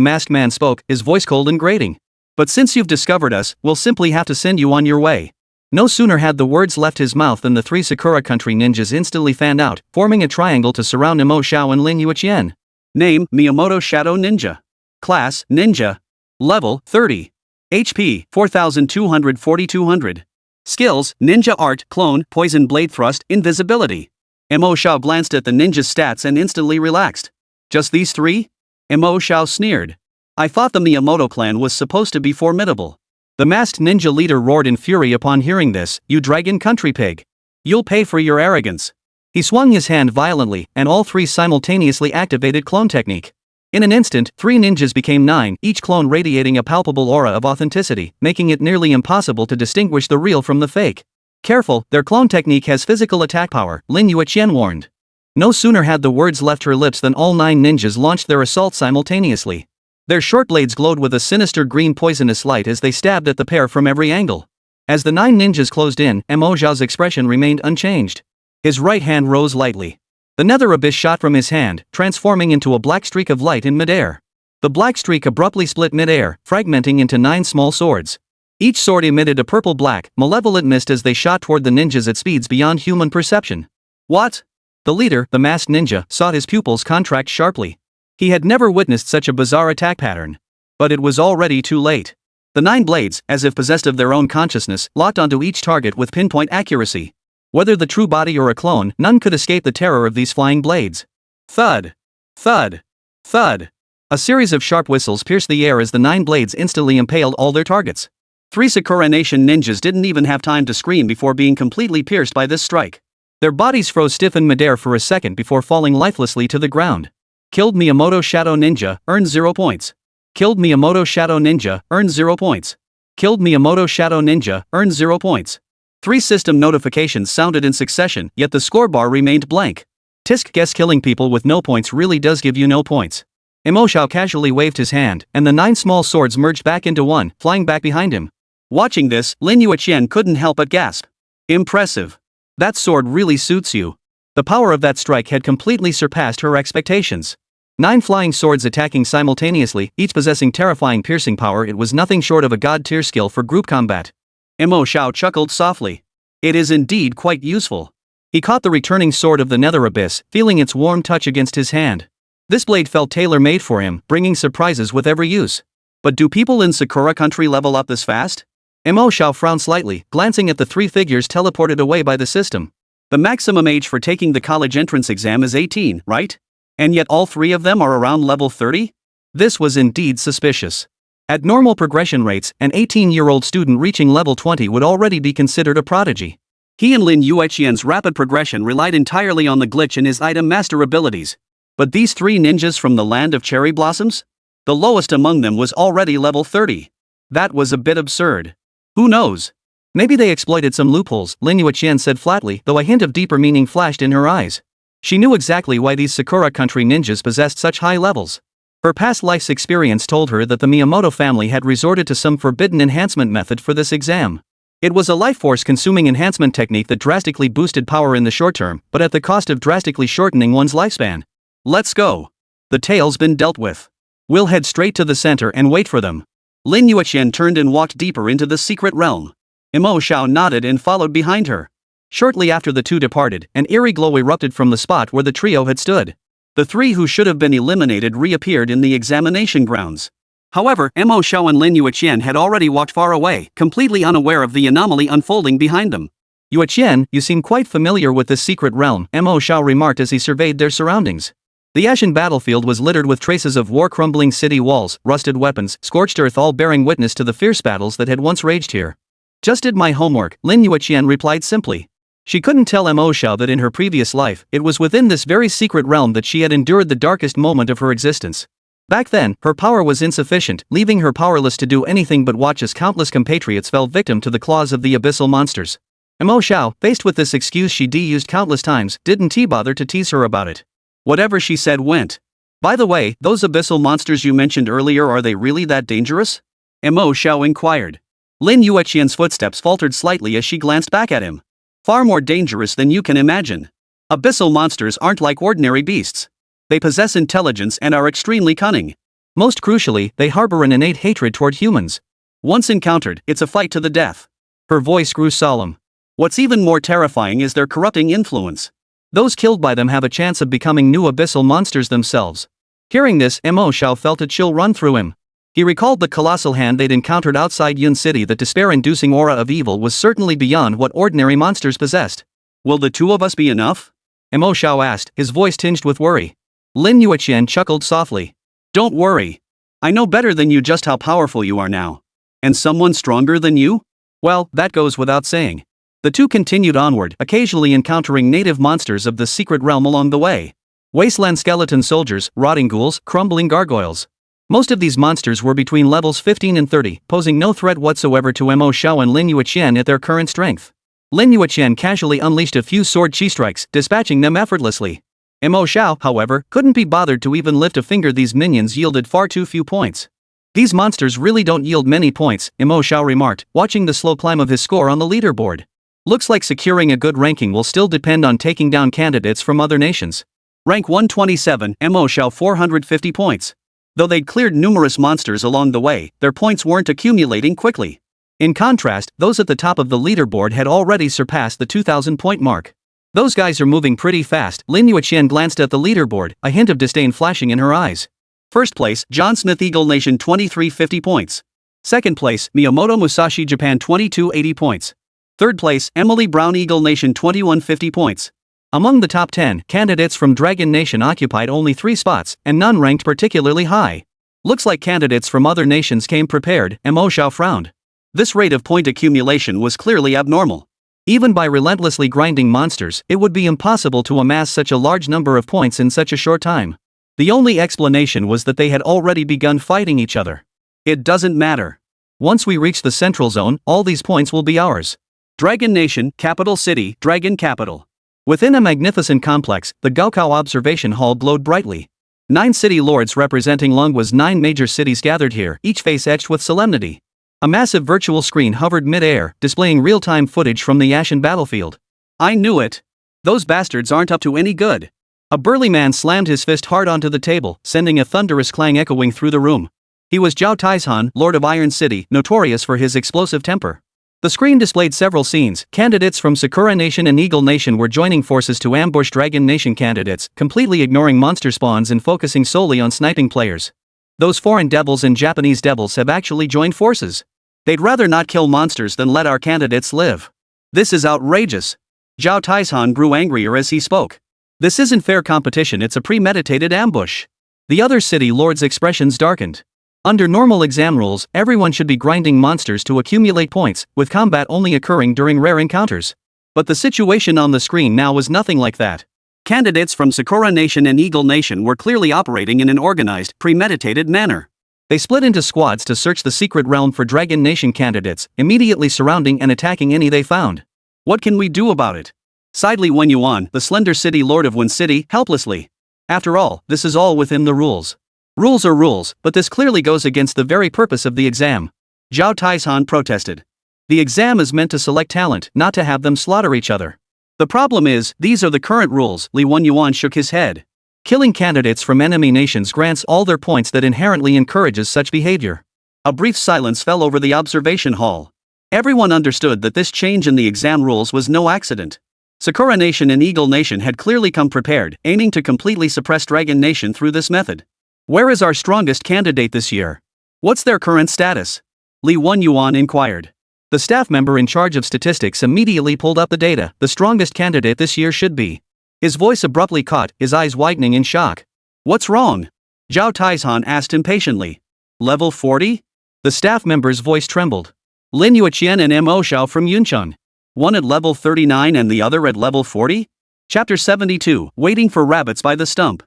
masked man spoke, his voice cold and grating. But since you've discovered us, we'll simply have to send you on your way. No sooner had the words left his mouth than the three Sakura Country ninjas instantly fanned out, forming a triangle to surround Mo Xiao and Lin Yueqian. Name, Miyamoto Shadow Ninja. Class, Ninja. Level, 30. HP, 4200. Skills, Ninja Art, Clone, Poison Blade Thrust, Invisibility. Mo Xiao glanced at the ninja's stats and instantly relaxed. Just these three? Mo Xiao sneered. I thought the Miyamoto clan was supposed to be formidable. The masked ninja leader roared in fury upon hearing this, you dragon country pig. You'll pay for your arrogance. He swung his hand violently, and all three simultaneously activated clone technique. In an instant, 3 ninjas became 9, each clone radiating a palpable aura of authenticity, making it nearly impossible to distinguish the real from the fake. Careful, their clone technique has physical attack power, Lin Yueqian warned. No sooner had the words left her lips than all 9 ninjas launched their assault simultaneously. Their short blades glowed with a sinister green poisonous light as they stabbed at the pair from every angle. As the 9 ninjas closed in, Mo Xiao's expression remained unchanged. His right hand rose lightly. The nether abyss shot from his hand, transforming into a black streak of light in midair. The black streak abruptly split midair, fragmenting into 9 small swords. Each sword emitted a purple-black, malevolent mist as they shot toward the ninjas at speeds beyond human perception. What? The leader, the masked ninja, saw his pupils contract sharply. He had never witnessed such a bizarre attack pattern. But it was already too late. The 9 blades, as if possessed of their own consciousness, locked onto each target with pinpoint accuracy. Whether the true body or a clone, none could escape the terror of these flying blades. Thud! Thud! Thud! A series of sharp whistles pierced the air as the 9 blades instantly impaled all their targets. 3 Sakura Nation ninjas didn't even have time to scream before being completely pierced by this strike. Their bodies froze stiff in midair for a second before falling lifelessly to the ground. Killed Miyamoto Shadow Ninja, earned 0 points. Killed Miyamoto Shadow Ninja, earned 0 points. Killed Miyamoto Shadow Ninja, earned 0 points. 3 system notifications sounded in succession, yet the score bar remained blank. Tisk, guess killing people with no points really does give you no points. Mo Xiao casually waved his hand, and the 9 small swords merged back into one, flying back behind him. Watching this, Lin Yueqian couldn't help but gasp. Impressive. That sword really suits you. The power of that strike had completely surpassed her expectations. 9 flying swords attacking simultaneously, each possessing terrifying piercing power. It was nothing short of a god-tier skill for group combat. Mo Xiao chuckled softly. It is indeed quite useful. He caught the returning sword of the nether abyss, feeling its warm touch against his hand. This blade felt tailor-made for him, bringing surprises with every use. But do people in Sakura country level up this fast? Mo Xiao frowned slightly, glancing at the 3 figures teleported away by the system. The maximum age for taking the college entrance exam is 18, right? And yet all 3 of them are around level 30? This was indeed suspicious. At normal progression rates, an 18-year-old student reaching level 20 would already be considered a prodigy. He and Lin Yueqian's rapid progression relied entirely on the glitch in his item master abilities. But these 3 ninjas from the land of cherry blossoms? The lowest among them was already level 30. That was a bit absurd. Who knows? Maybe they exploited some loopholes, Lin Yueqian said flatly, though a hint of deeper meaning flashed in her eyes. She knew exactly why these Sakura country ninjas possessed such high levels. Her past life's experience told her that the Miyamoto family had resorted to some forbidden enhancement method for this exam. It was a life-force-consuming enhancement technique that drastically boosted power in the short term, but at the cost of drastically shortening one's lifespan. Let's go. The tale's been dealt with. We'll head straight to the center and wait for them. Lin Yueqian turned and walked deeper into the secret realm. Mo Xiao nodded and followed behind her. Shortly after the 2 departed, an eerie glow erupted from the spot where the trio had stood. The 3 who should have been eliminated reappeared in the examination grounds. However, Mo Xiao and Lin Yueqian had already walked far away, completely unaware of the anomaly unfolding behind them. Yueqian, you seem quite familiar with this secret realm, Mo Xiao remarked as he surveyed their surroundings. The ashen battlefield was littered with traces of war, crumbling city walls, rusted weapons, scorched earth, all bearing witness to the fierce battles that had once raged here. Just did my homework, Lin Yueqian replied simply. She couldn't tell Mo Xiao that in her previous life, it was within this very secret realm that she had endured the darkest moment of her existence. Back then, her power was insufficient, leaving her powerless to do anything but watch as countless compatriots fell victim to the claws of the abyssal monsters. Mo Xiao, faced with this excuse she used countless times, didn't bother to tease her about it. Whatever she said went. By the way, those abyssal monsters you mentioned earlier, are they really that dangerous? Mo Xiao inquired. Lin Yueqian's footsteps faltered slightly as she glanced back at him. Far more dangerous than you can imagine. Abyssal monsters aren't like ordinary beasts. They possess intelligence and are extremely cunning. Most crucially, they harbor an innate hatred toward humans. Once encountered, it's a fight to the death. Her voice grew solemn. What's even more terrifying is their corrupting influence. Those killed by them have a chance of becoming new abyssal monsters themselves. Hearing this, Mo Xiao felt a chill run through him. He recalled the colossal hand they'd encountered outside Yun City. That despair-inducing aura of evil was certainly beyond what ordinary monsters possessed. Will the 2 of us be enough? Mo Xiao asked, his voice tinged with worry. Lin Yueqian chuckled softly. Don't worry. I know better than you just how powerful you are now. And someone stronger than you? Well, that goes without saying. The 2 continued onward, occasionally encountering native monsters of the secret realm along the way. Wasteland skeleton soldiers, rotting ghouls, crumbling gargoyles. Most of these monsters were between levels 15 and 30, posing no threat whatsoever to Mo Xiao and Lin Yueqian at their current strength. Lin Yueqian casually unleashed a few sword chi strikes, dispatching them effortlessly. Mo Xiao, however, couldn't be bothered to even lift a finger. These minions yielded far too few points. These monsters really don't yield many points, Mo Xiao remarked, watching the slow climb of his score on the leaderboard. Looks like securing a good ranking will still depend on taking down candidates from other nations. Rank 127, Mo Xiao 450 points. Though they'd cleared numerous monsters along the way, their points weren't accumulating quickly. In contrast, those at the top of the leaderboard had already surpassed the 2,000 point mark. Those guys are moving pretty fast. Lin Yueqian glanced at the leaderboard, a hint of disdain flashing in her eyes. First place, John Smith Eagle Nation 2350 points. Second place, Miyamoto Musashi Japan 2280 points. Third place, Emily Brown Eagle Nation 2150 points. Among the top 10, candidates from Dragon Nation occupied only 3 spots, and none ranked particularly high. Looks like candidates from other nations came prepared, and Mo Xiao frowned. This rate of point accumulation was clearly abnormal. Even by relentlessly grinding monsters, it would be impossible to amass such a large number of points in such a short time. The only explanation was that they had already begun fighting each other. It doesn't matter. Once we reach the central zone, all these points will be ours. Dragon Nation, capital city, Dragon capital. Within a magnificent complex, the Gaokao Observation Hall glowed brightly. 9 city lords representing Longwa's 9 major cities gathered here, each face etched with solemnity. A massive virtual screen hovered mid-air, displaying real-time footage from the Ashen battlefield. I knew it. Those bastards aren't up to any good. A burly man slammed his fist hard onto the table, sending a thunderous clang echoing through the room. He was Zhao Taizhan, Lord of Iron City, notorious for his explosive temper. The screen displayed several scenes. Candidates from Sakura Nation and Eagle Nation were joining forces to ambush Dragon Nation candidates, completely ignoring monster spawns and focusing solely on sniping players. Those foreign devils and Japanese devils have actually joined forces. They'd rather not kill monsters than let our candidates live. This is outrageous. Zhao Taizhan grew angrier as he spoke. This isn't fair competition, it's a premeditated ambush. The other city lords' expressions darkened. Under normal exam rules, everyone should be grinding monsters to accumulate points, with combat only occurring during rare encounters. But the situation on the screen now was nothing like that. Candidates from Sakura Nation and Eagle Nation were clearly operating in an organized, premeditated manner. They split into squads to search the secret realm for Dragon Nation candidates, immediately surrounding and attacking any they found. What can we do about it? Sighed Li Yuan, the slender city lord of Wen City, helplessly. After all, this is all within the rules. Rules are rules, but this clearly goes against the very purpose of the exam. Zhao Taizhan protested. The exam is meant to select talent, not to have them slaughter each other. The problem is, these are the current rules. Li Yuan shook his head. Killing candidates from enemy nations grants all their points that inherently encourages such behavior. A brief silence fell over the observation hall. Everyone understood that this change in the exam rules was no accident. Sakura Nation and Eagle Nation had clearly come prepared, aiming to completely suppress Dragon Nation through this method. Where is our strongest candidate this year? What's their current status? Li Yuan inquired. The staff member in charge of statistics immediately pulled up the data. The strongest candidate this year should be. His voice abruptly caught, his eyes widening in shock. What's wrong? Zhao Taizhan asked impatiently. Level 40? The staff member's voice trembled. Lin Yueqian and Mo Xiao from Yuncheng. One at level 39 and the other at level 40? Chapter 72, Waiting for Rabbits by the Stump.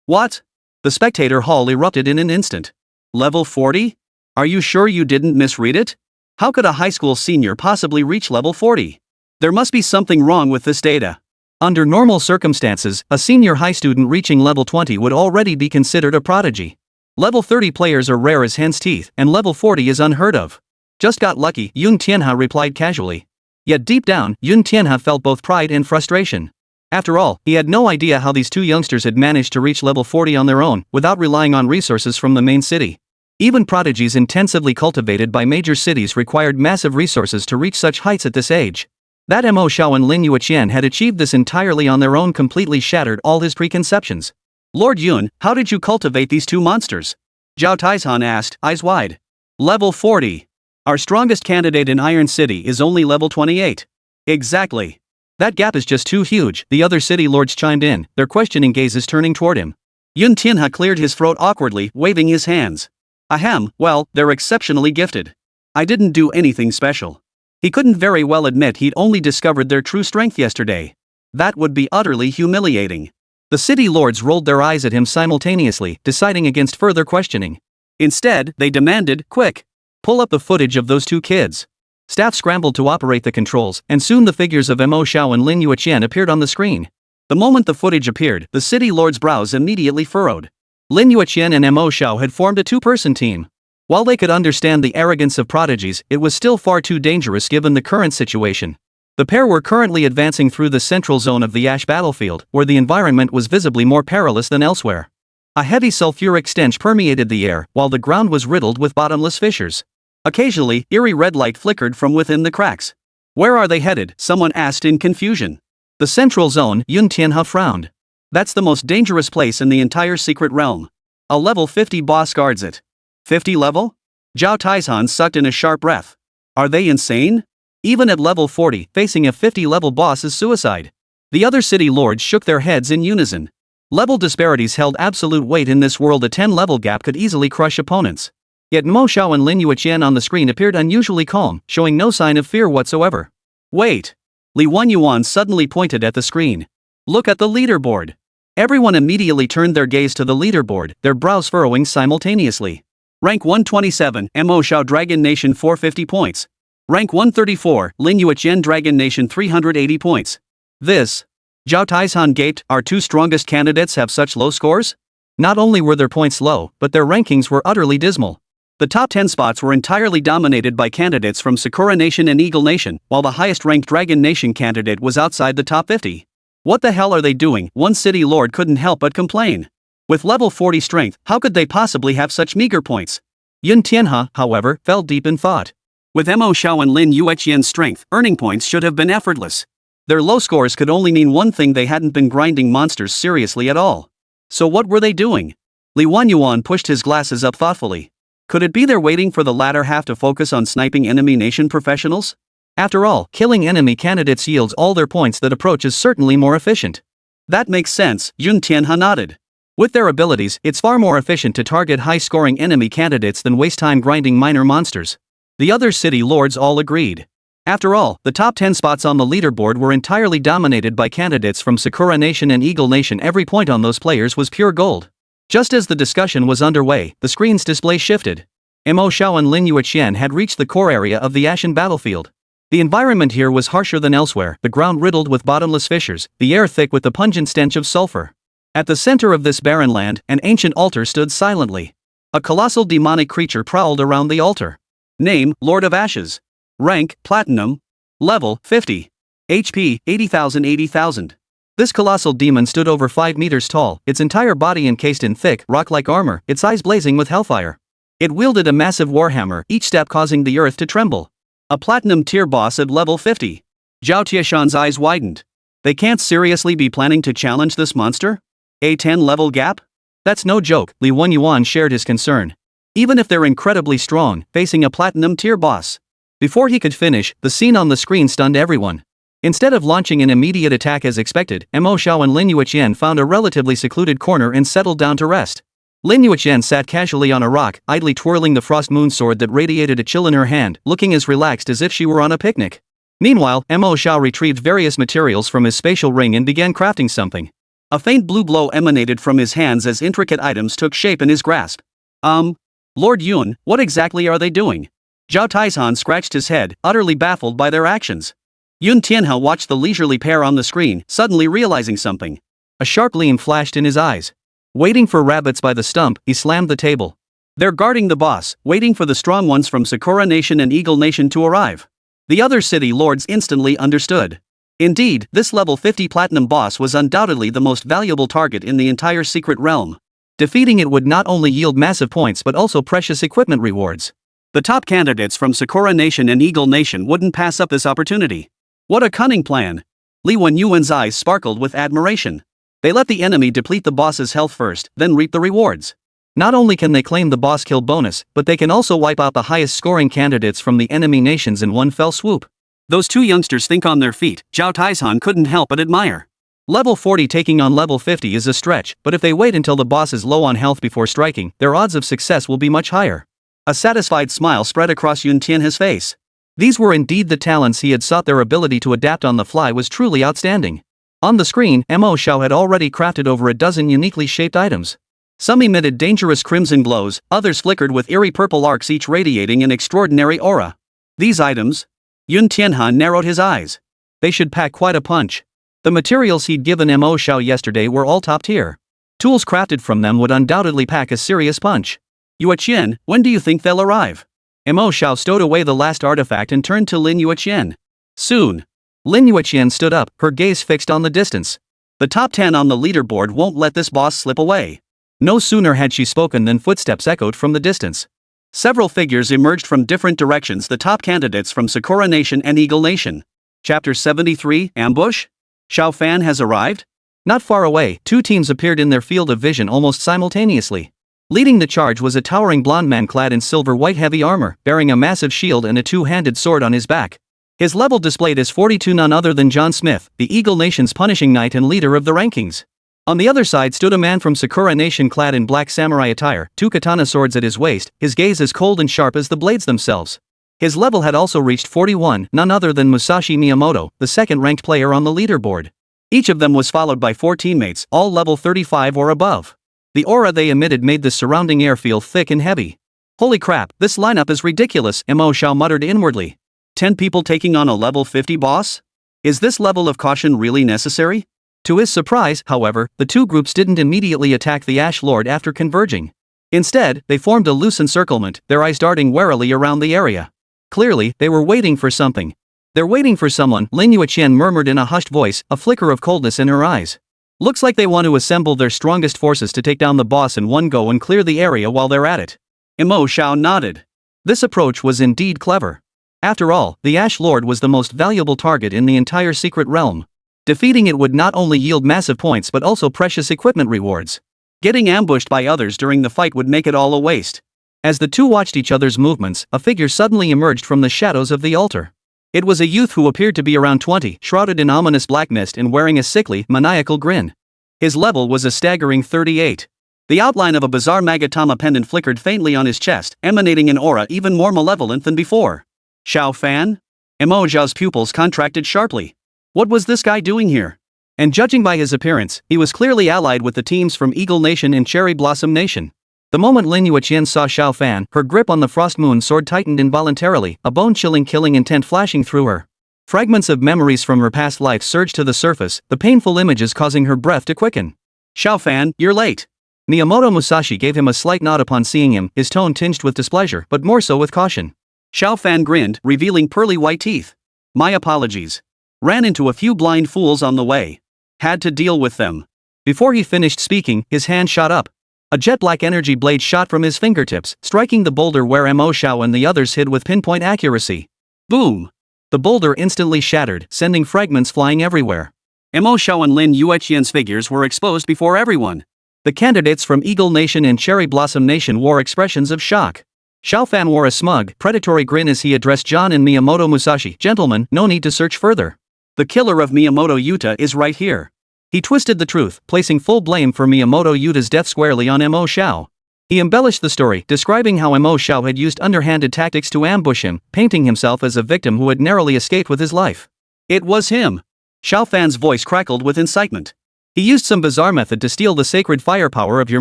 What? The spectator hall erupted in an instant. Level 40? Are you sure you didn't misread it? How could a high school senior possibly reach level 40? There must be something wrong with this data. Under normal circumstances, a senior high student reaching level 20 would already be considered a prodigy. Level 30 players are rare as hen's teeth, and level 40 is unheard of. Just got lucky, Yun Tianhe replied casually. Yet deep down, Yun Tianhe felt both pride and frustration. After all, he had no idea how these 2 youngsters had managed to reach level 40 on their own, without relying on resources from the main city. Even prodigies intensively cultivated by major cities required massive resources to reach such heights at this age. That Mo Xiao and Lin Yueqian had achieved this entirely on their own completely shattered all his preconceptions. Lord Yun, how did you cultivate these 2 monsters? Zhao Taizhan asked, eyes wide. Level 40. Our strongest candidate in Iron City is only level 28. Exactly. That gap is just too huge, the other city lords chimed in, their questioning gazes turning toward him. Yun Tianhe cleared his throat awkwardly, waving his hands. Ahem, well, they're exceptionally gifted. I didn't do anything special. He couldn't very well admit he'd only discovered their true strength yesterday. That would be utterly humiliating. The city lords rolled their eyes at him simultaneously, deciding against further questioning. Instead, they demanded, quick, pull up the footage of those 2 kids. Staff scrambled to operate the controls, and soon the figures of Mo Xiao and Lin Yueqian appeared on the screen. The moment the footage appeared, the city lord's brows immediately furrowed. Lin Yueqian and Mo Xiao had formed a 2-person team. While they could understand the arrogance of prodigies, it was still far too dangerous given the current situation. The pair were currently advancing through the central zone of the Ash battlefield, where the environment was visibly more perilous than elsewhere. A heavy sulfuric stench permeated the air, while the ground was riddled with bottomless fissures. Occasionally, eerie red light flickered from within the cracks. Where are they headed? Someone asked in confusion. The central zone, Yun Tianhe frowned. That's the most dangerous place in the entire secret realm. A level 50 boss guards it. 50 level? Zhao Taizhan sucked in a sharp breath. Are they insane? Even at level 40, facing a 50 level boss is suicide. The other city lords shook their heads in unison. Level disparities held absolute weight in this world. A 10 level gap could easily crush opponents. Yet Mo Xiao and Lin Yueqian on the screen appeared unusually calm, showing no sign of fear whatsoever. Wait! Li Yuan suddenly pointed at the screen. Look at the leaderboard. Everyone immediately turned their gaze to the leaderboard, their brows furrowing simultaneously. Rank 127, Mo Xiao Dragon Nation 450 points. Rank 134, Lin Yueqian Dragon Nation 380 points. This? Zhao Taizhan gaped, our two strongest candidates have such low scores? Not only were their points low, but their rankings were utterly dismal. The top 10 spots were entirely dominated by candidates from Sakura Nation and Eagle Nation, while the highest-ranked Dragon Nation candidate was outside the top 50. What the hell are they doing? One city lord couldn't help but complain. With level 40 strength, how could they possibly have such meager points? Yun Tianhe, however, fell deep in thought. With Mo Xiao and Lin Yueqian's strength, earning points should have been effortless. Their low scores could only mean one thing: they hadn't been grinding monsters seriously at all. So what were they doing? Li Yuan pushed his glasses up thoughtfully. Could it be they're waiting for the latter half to focus on sniping enemy nation professionals? After all, killing enemy candidates yields all their points. That approach is certainly more efficient. That makes sense, Yun Tianhe nodded. With their abilities, it's far more efficient to target high-scoring enemy candidates than waste time grinding minor monsters. The other city lords all agreed. After all, the top 10 spots on the leaderboard were entirely dominated by candidates from Sakura Nation and Eagle Nation. Every point on those players was pure gold. Just as the discussion was underway, the screen's display shifted. Mo Xiao and Lin Yueqian had reached the core area of the Ashen battlefield. The environment here was harsher than elsewhere, the ground riddled with bottomless fissures, the air thick with the pungent stench of sulfur. At the center of this barren land, an ancient altar stood silently. A colossal demonic creature prowled around the altar. Name, Lord of Ashes. Rank, Platinum. Level, 50. HP, 80,000. This colossal demon stood over 5 meters tall, its entire body encased in thick, rock-like armor, its eyes blazing with hellfire. It wielded a massive warhammer, each step causing the earth to tremble. A platinum tier boss at level 50. Zhao Tieshan's eyes widened. They can't seriously be planning to challenge this monster? A 10 level gap? That's no joke, Li Yuan shared his concern. Even if they're incredibly strong, facing a platinum tier boss. Before he could finish, the scene on the screen stunned everyone. Instead of launching an immediate attack as expected, Mo Xiao and Lin Yueqian found a relatively secluded corner and settled down to rest. Lin Yueqian sat casually on a rock, idly twirling the frost moon sword that radiated a chill in her hand, looking as relaxed as if she were on a picnic. Meanwhile, Mo Xiao retrieved various materials from his spatial ring and began crafting something. A faint blue glow emanated from his hands as intricate items took shape in his grasp. Lord Yun, what exactly are they doing? Zhao Taizhan scratched his head, utterly baffled by their actions. Yun Tianhe watched the leisurely pair on the screen, suddenly realizing something. A sharp gleam flashed in his eyes. Waiting for rabbits by the stump, he slammed the table. They're guarding the boss, waiting for the strong ones from Sakura Nation and Eagle Nation to arrive. The other city lords instantly understood. Indeed, this level 50 platinum boss was undoubtedly the most valuable target in the entire secret realm. Defeating it would not only yield massive points but also precious equipment rewards. The top candidates from Sakura Nation and Eagle Nation wouldn't pass up this opportunity. What a cunning plan! Li Yuan's eyes sparkled with admiration. They let the enemy deplete the boss's health first, then reap the rewards. Not only can they claim the boss kill bonus, but they can also wipe out the highest scoring candidates from the enemy nations in one fell swoop. Those two youngsters think on their feet, Zhao Taizhan couldn't help but admire. Level 40 taking on level 50 is a stretch, but if they wait until the boss is low on health before striking, their odds of success will be much higher. A satisfied smile spread across Yun Tianhe's face. These were indeed the talents he had sought. Their ability to adapt on the fly was truly outstanding. On the screen, Mo Xiao had already crafted over a dozen uniquely shaped items. Some emitted dangerous crimson glows, others flickered with eerie purple arcs, each radiating an extraordinary aura. These items? Yun Tianhe narrowed his eyes. They should pack quite a punch. The materials he'd given Mo Xiao yesterday were all top tier. Tools crafted from them would undoubtedly pack a serious punch. Yueqian, when do you think they'll arrive? Mo Xiao stowed away the last artifact and turned to Lin Yueqian. Soon. Lin Yueqian stood up, her gaze fixed on the distance. The top 10 on the leaderboard won't let this boss slip away. No sooner had she spoken than footsteps echoed from the distance. Several figures emerged from different directions, the top candidates from Sakura Nation and Eagle Nation. Chapter 73, Ambush? Xiao Fan has arrived? Not far away, two teams appeared in their field of vision almost simultaneously. Leading the charge was a towering blonde man clad in silver-white heavy armor, bearing a massive shield and a two-handed sword on his back. His level displayed is 42, none other than John Smith, the Eagle Nation's punishing knight and leader of the rankings. On the other side stood a man from Sakura Nation clad in black samurai attire, two katana swords at his waist, his gaze as cold and sharp as the blades themselves. His level had also reached 41, none other than Musashi Miyamoto, the second-ranked player on the leaderboard. Each of them was followed by 4 teammates, all level 35 or above. The aura they emitted made the surrounding air feel thick and heavy. Holy crap, this lineup is ridiculous, Mo Xiao muttered inwardly. 10 people taking on a level 50 boss? Is this level of caution really necessary? To his surprise, however, the two groups didn't immediately attack the Ash Lord after converging. Instead, they formed a loose encirclement, their eyes darting warily around the area. Clearly, they were waiting for something. They're waiting for someone, Lin Yueqian murmured in a hushed voice, a flicker of coldness in her eyes. Looks like they want to assemble their strongest forces to take down the boss in one go and clear the area while they're at it. Mo Xiao nodded. This approach was indeed clever. After all, the Ash Lord was the most valuable target in the entire secret realm. Defeating it would not only yield massive points but also precious equipment rewards. Getting ambushed by others during the fight would make it all a waste. As the two watched each other's movements, a figure suddenly emerged from the shadows of the altar. It was a youth who appeared to be around 20, shrouded in ominous black mist and wearing a sickly, maniacal grin. His level was a staggering 38. The outline of a bizarre magatama pendant flickered faintly on his chest, emanating an aura even more malevolent than before. Xiao Fan? Mo Xiao's pupils contracted sharply. What was this guy doing here? And judging by his appearance, he was clearly allied with the teams from Eagle Nation and Cherry Blossom Nation. The moment Lin Yueqian saw Xiao Fan, her grip on the Frost Moon sword tightened involuntarily, a bone-chilling killing intent flashing through her. Fragments of memories from her past life surged to the surface, the painful images causing her breath to quicken. Xiao Fan, you're late. Miyamoto Musashi gave him a slight nod upon seeing him, his tone tinged with displeasure, but more so with caution. Xiao Fan grinned, revealing pearly white teeth. My apologies. Ran into a few blind fools on the way. Had to deal with them. Before he finished speaking, his hand shot up. A jet-black energy blade shot from his fingertips, striking the boulder where Mo Xiao and the others hid with pinpoint accuracy. Boom! The boulder instantly shattered, sending fragments flying everywhere. Mo Xiao and Lin Yueqian's figures were exposed before everyone. The candidates from Eagle Nation and Cherry Blossom Nation wore expressions of shock. Xiao Fan wore a smug, predatory grin as he addressed John and Miyamoto Musashi. Gentlemen, no need to search further. The killer of Miyamoto Yuta is right here. He twisted the truth, placing full blame for Miyamoto Yuta's death squarely on Mo Xiao. He embellished the story, describing how Mo Xiao had used underhanded tactics to ambush him, painting himself as a victim who had narrowly escaped with his life. It was him. Xiao Fan's voice crackled with incitement. He used some bizarre method to steal the sacred firepower of your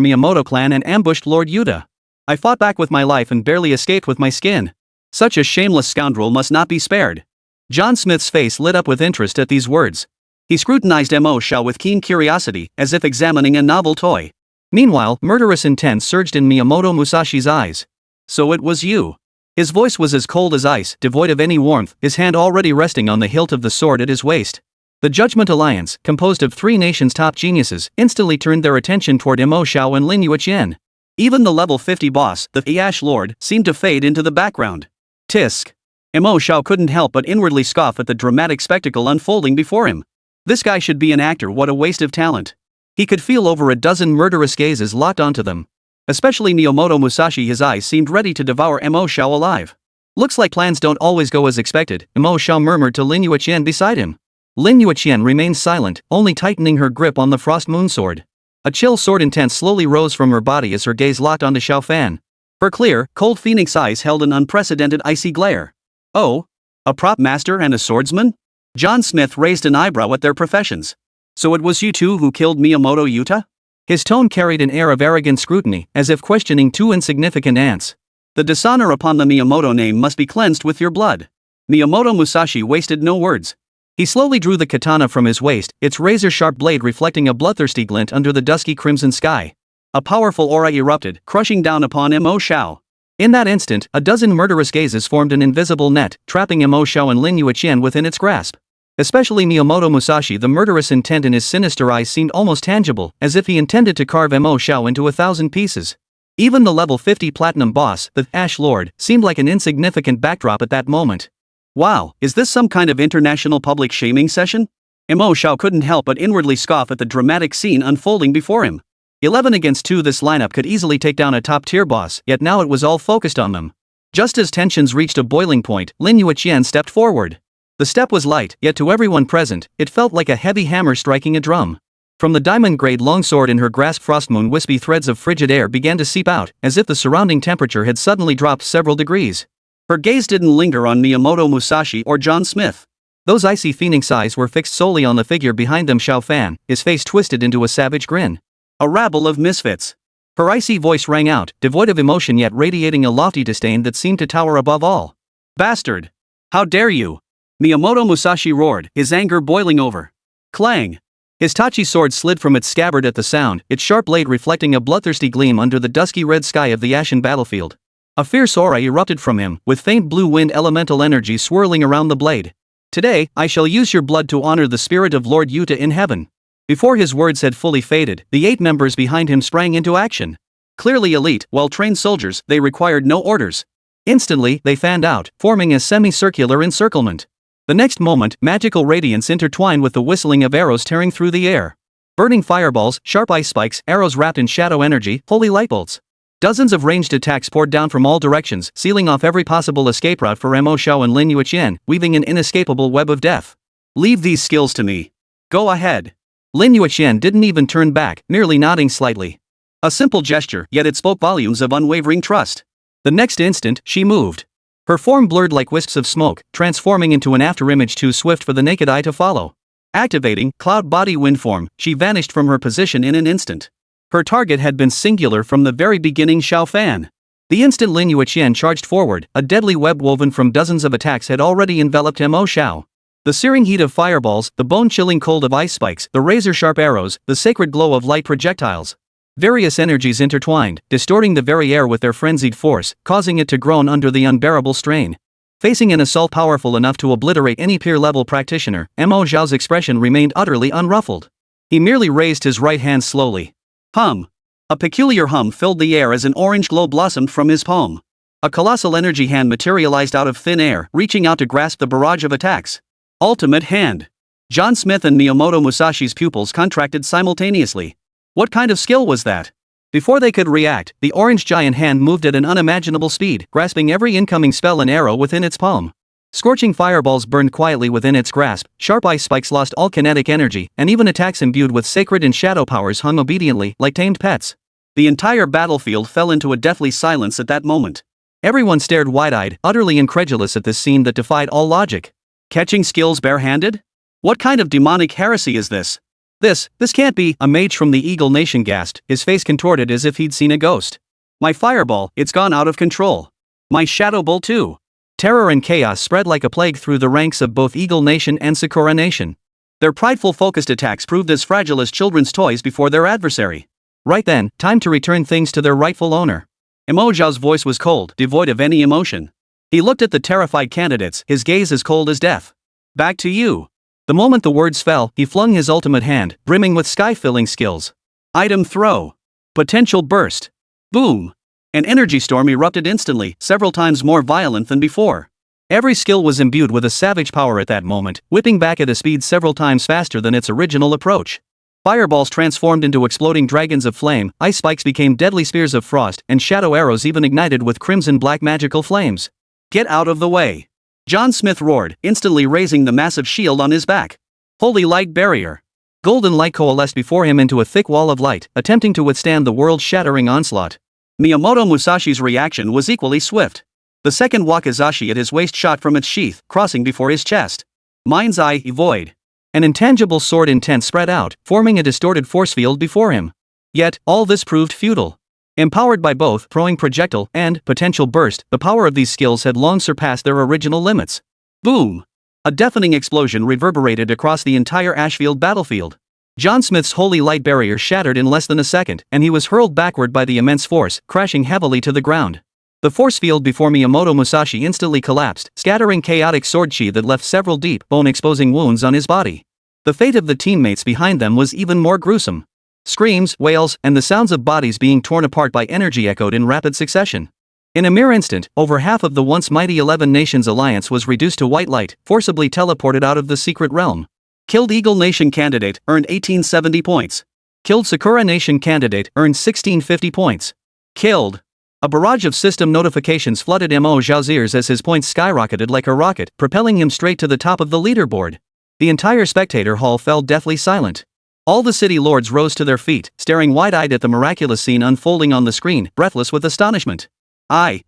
Miyamoto clan and ambushed Lord Yuta. I fought back with my life and barely escaped with my skin. Such a shameless scoundrel must not be spared. John Smith's face lit up with interest at these words. He scrutinized Mo Xiao with keen curiosity, as if examining a novel toy. Meanwhile, murderous intent surged in Miyamoto Musashi's eyes. So it was you. His voice was as cold as ice, devoid of any warmth, his hand already resting on the hilt of the sword at his waist. The Judgment Alliance, composed of 3 nations' top geniuses, instantly turned their attention toward Mo Xiao and Lin Yueqian. Even the level 50 boss, the Ash Lord, seemed to fade into the background. Tisk. Mo Xiao couldn't help but inwardly scoff at the dramatic spectacle unfolding before him. This guy should be an actor, what a waste of talent. He could feel over a dozen murderous gazes locked onto them. Especially Miyamoto Musashi, his eyes seemed ready to devour Mo Xiao alive. Looks like plans don't always go as expected, Mo Xiao murmured to Lin Yueqian beside him. Lin Yueqian remained silent, only tightening her grip on the Frost Moon sword. A chill sword intent slowly rose from her body as her gaze locked onto Xiao Fan. Her clear, cold phoenix eyes held an unprecedented icy glare. Oh? A prop master and a swordsman? John Smith raised an eyebrow at their professions. So it was you two who killed Miyamoto Yuta? His tone carried an air of arrogant scrutiny, as if questioning 2 insignificant ants. The dishonor upon the Miyamoto name must be cleansed with your blood. Miyamoto Musashi wasted no words. He slowly drew the katana from his waist, its razor-sharp blade reflecting a bloodthirsty glint under the dusky crimson sky. A powerful aura erupted, crushing down upon Mo Xiao. In that instant, a dozen murderous gazes formed an invisible net, trapping Mo Xiao and Lin Yueqian within its grasp. Especially Miyamoto Musashi, the murderous intent in his sinister eyes seemed almost tangible, as if he intended to carve Mo Xiao into 1,000 pieces. Even the level 50 platinum boss, the Ash Lord, seemed like an insignificant backdrop at that moment. Wow, is this some kind of international public shaming session? Mo Xiao couldn't help but inwardly scoff at the dramatic scene unfolding before him. 11 against 2, this lineup could easily take down a top-tier boss, yet now it was all focused on them. Just as tensions reached a boiling point, Lin Yueqian stepped forward. The step was light, yet to everyone present, it felt like a heavy hammer striking a drum. From the diamond-grade longsword in her grasp, frostmoon wispy threads of frigid air began to seep out, as if the surrounding temperature had suddenly dropped several degrees. Her gaze didn't linger on Miyamoto Musashi or John Smith. Those icy phoenix eyes were fixed solely on the figure behind them, Xiao Fan, his face twisted into a savage grin. A rabble of misfits. Her icy voice rang out, devoid of emotion yet radiating a lofty disdain that seemed to tower above all. Bastard! How dare you! Miyamoto Musashi roared, his anger boiling over. Clang! His Tachi sword slid from its scabbard at the sound, its sharp blade reflecting a bloodthirsty gleam under the dusky red sky of the ashen battlefield. A fierce aura erupted from him, with faint blue wind elemental energy swirling around the blade. Today, I shall use your blood to honor the spirit of Lord Yuta in heaven. Before his words had fully faded, the 8 members behind him sprang into action. Clearly elite, well-trained soldiers, they required no orders. Instantly, they fanned out, forming a semicircular encirclement. The next moment, magical radiance intertwined with the whistling of arrows tearing through the air. Burning fireballs, sharp ice spikes, arrows wrapped in shadow energy, holy light bolts. Dozens of ranged attacks poured down from all directions, sealing off every possible escape route for Mo Xiao and Lin Yueqian, weaving an inescapable web of death. Leave these skills to me. Go ahead. Lin Yueqian didn't even turn back, merely nodding slightly. A simple gesture, yet it spoke volumes of unwavering trust. The next instant, she moved. Her form blurred like wisps of smoke, transforming into an afterimage too swift for the naked eye to follow. Activating cloud body wind form, she vanished from her position in an instant. Her target had been singular from the very beginning, Xiao Fan. The instant Lin Yueqian charged forward, a deadly web woven from dozens of attacks had already enveloped Mo Xiao. The searing heat of fireballs, the bone-chilling cold of ice spikes, the razor-sharp arrows, the sacred glow of light projectiles. Various energies intertwined, distorting the very air with their frenzied force, causing it to groan under the unbearable strain. Facing an assault powerful enough to obliterate any peer-level practitioner, Mo Xiao's expression remained utterly unruffled. He merely raised his right hand slowly. Hum. A peculiar hum filled the air as an orange glow blossomed from his palm. A colossal energy hand materialized out of thin air, reaching out to grasp the barrage of attacks. Ultimate hand. John Smith and Miyamoto Musashi's pupils contracted simultaneously. What kind of skill was that? Before they could react, the orange giant hand moved at an unimaginable speed, grasping every incoming spell and arrow within its palm. Scorching fireballs burned quietly within its grasp, sharp ice spikes lost all kinetic energy, and even attacks imbued with sacred and shadow powers hung obediently, like tamed pets. The entire battlefield fell into a deathly silence at that moment. Everyone stared wide-eyed, utterly incredulous at this scene that defied all logic. Catching skills barehanded? What kind of demonic heresy is this? This can't be, a mage from the Eagle Nation gasped, his face contorted as if he'd seen a ghost. My fireball, it's gone out of control. My shadow bolt too. Terror and chaos spread like a plague through the ranks of both Eagle Nation and Sakura Nation. Their prideful focused attacks proved as fragile as children's toys before their adversary. Right then, time to return things to their rightful owner. Mo Xiao's voice was cold, devoid of any emotion. He looked at the terrified candidates, his gaze as cold as death. Back to you. The moment the words fell, he flung his ultimate hand, brimming with sky-filling skills. Item throw. Potential burst. Boom. An energy storm erupted instantly, several times more violent than before. Every skill was imbued with a savage power at that moment, whipping back at a speed several times faster than its original approach. Fireballs transformed into exploding dragons of flame, ice spikes became deadly spears of frost, and shadow arrows even ignited with crimson-black magical flames. Get out of the way. John Smith roared, instantly raising the massive shield on his back. Holy light barrier. Golden light coalesced before him into a thick wall of light, attempting to withstand the world-shattering onslaught. Miyamoto Musashi's reaction was equally swift. The second wakizashi at his waist shot from its sheath, crossing before his chest. Mind's eye, void. An intangible sword intent spread out, forming a distorted force field before him. Yet, all this proved futile. Empowered by both throwing projectile and potential burst, the power of these skills had long surpassed their original limits. Boom! A deafening explosion reverberated across the entire Ashfield battlefield. John Smith's holy light barrier shattered in less than a second, and he was hurled backward by the immense force, crashing heavily to the ground. The force field before Miyamoto Musashi instantly collapsed, scattering chaotic sword chi that left several deep, bone-exposing wounds on his body. The fate of the teammates behind them was even more gruesome. Screams, wails, and the sounds of bodies being torn apart by energy echoed in rapid succession. In a mere instant, over half of the once mighty 11 Nations alliance was reduced to white light, forcibly teleported out of the secret realm. Killed Eagle Nation candidate, earned 1870 points. Killed Sakura Nation candidate, earned 1650 points. Killed. A barrage of system notifications flooded Mo Xiao's ears as his points skyrocketed like a rocket, propelling him straight to the top of the leaderboard. The entire spectator hall fell deathly silent. All the city lords rose to their feet, staring wide-eyed at the miraculous scene unfolding on the screen, breathless with astonishment.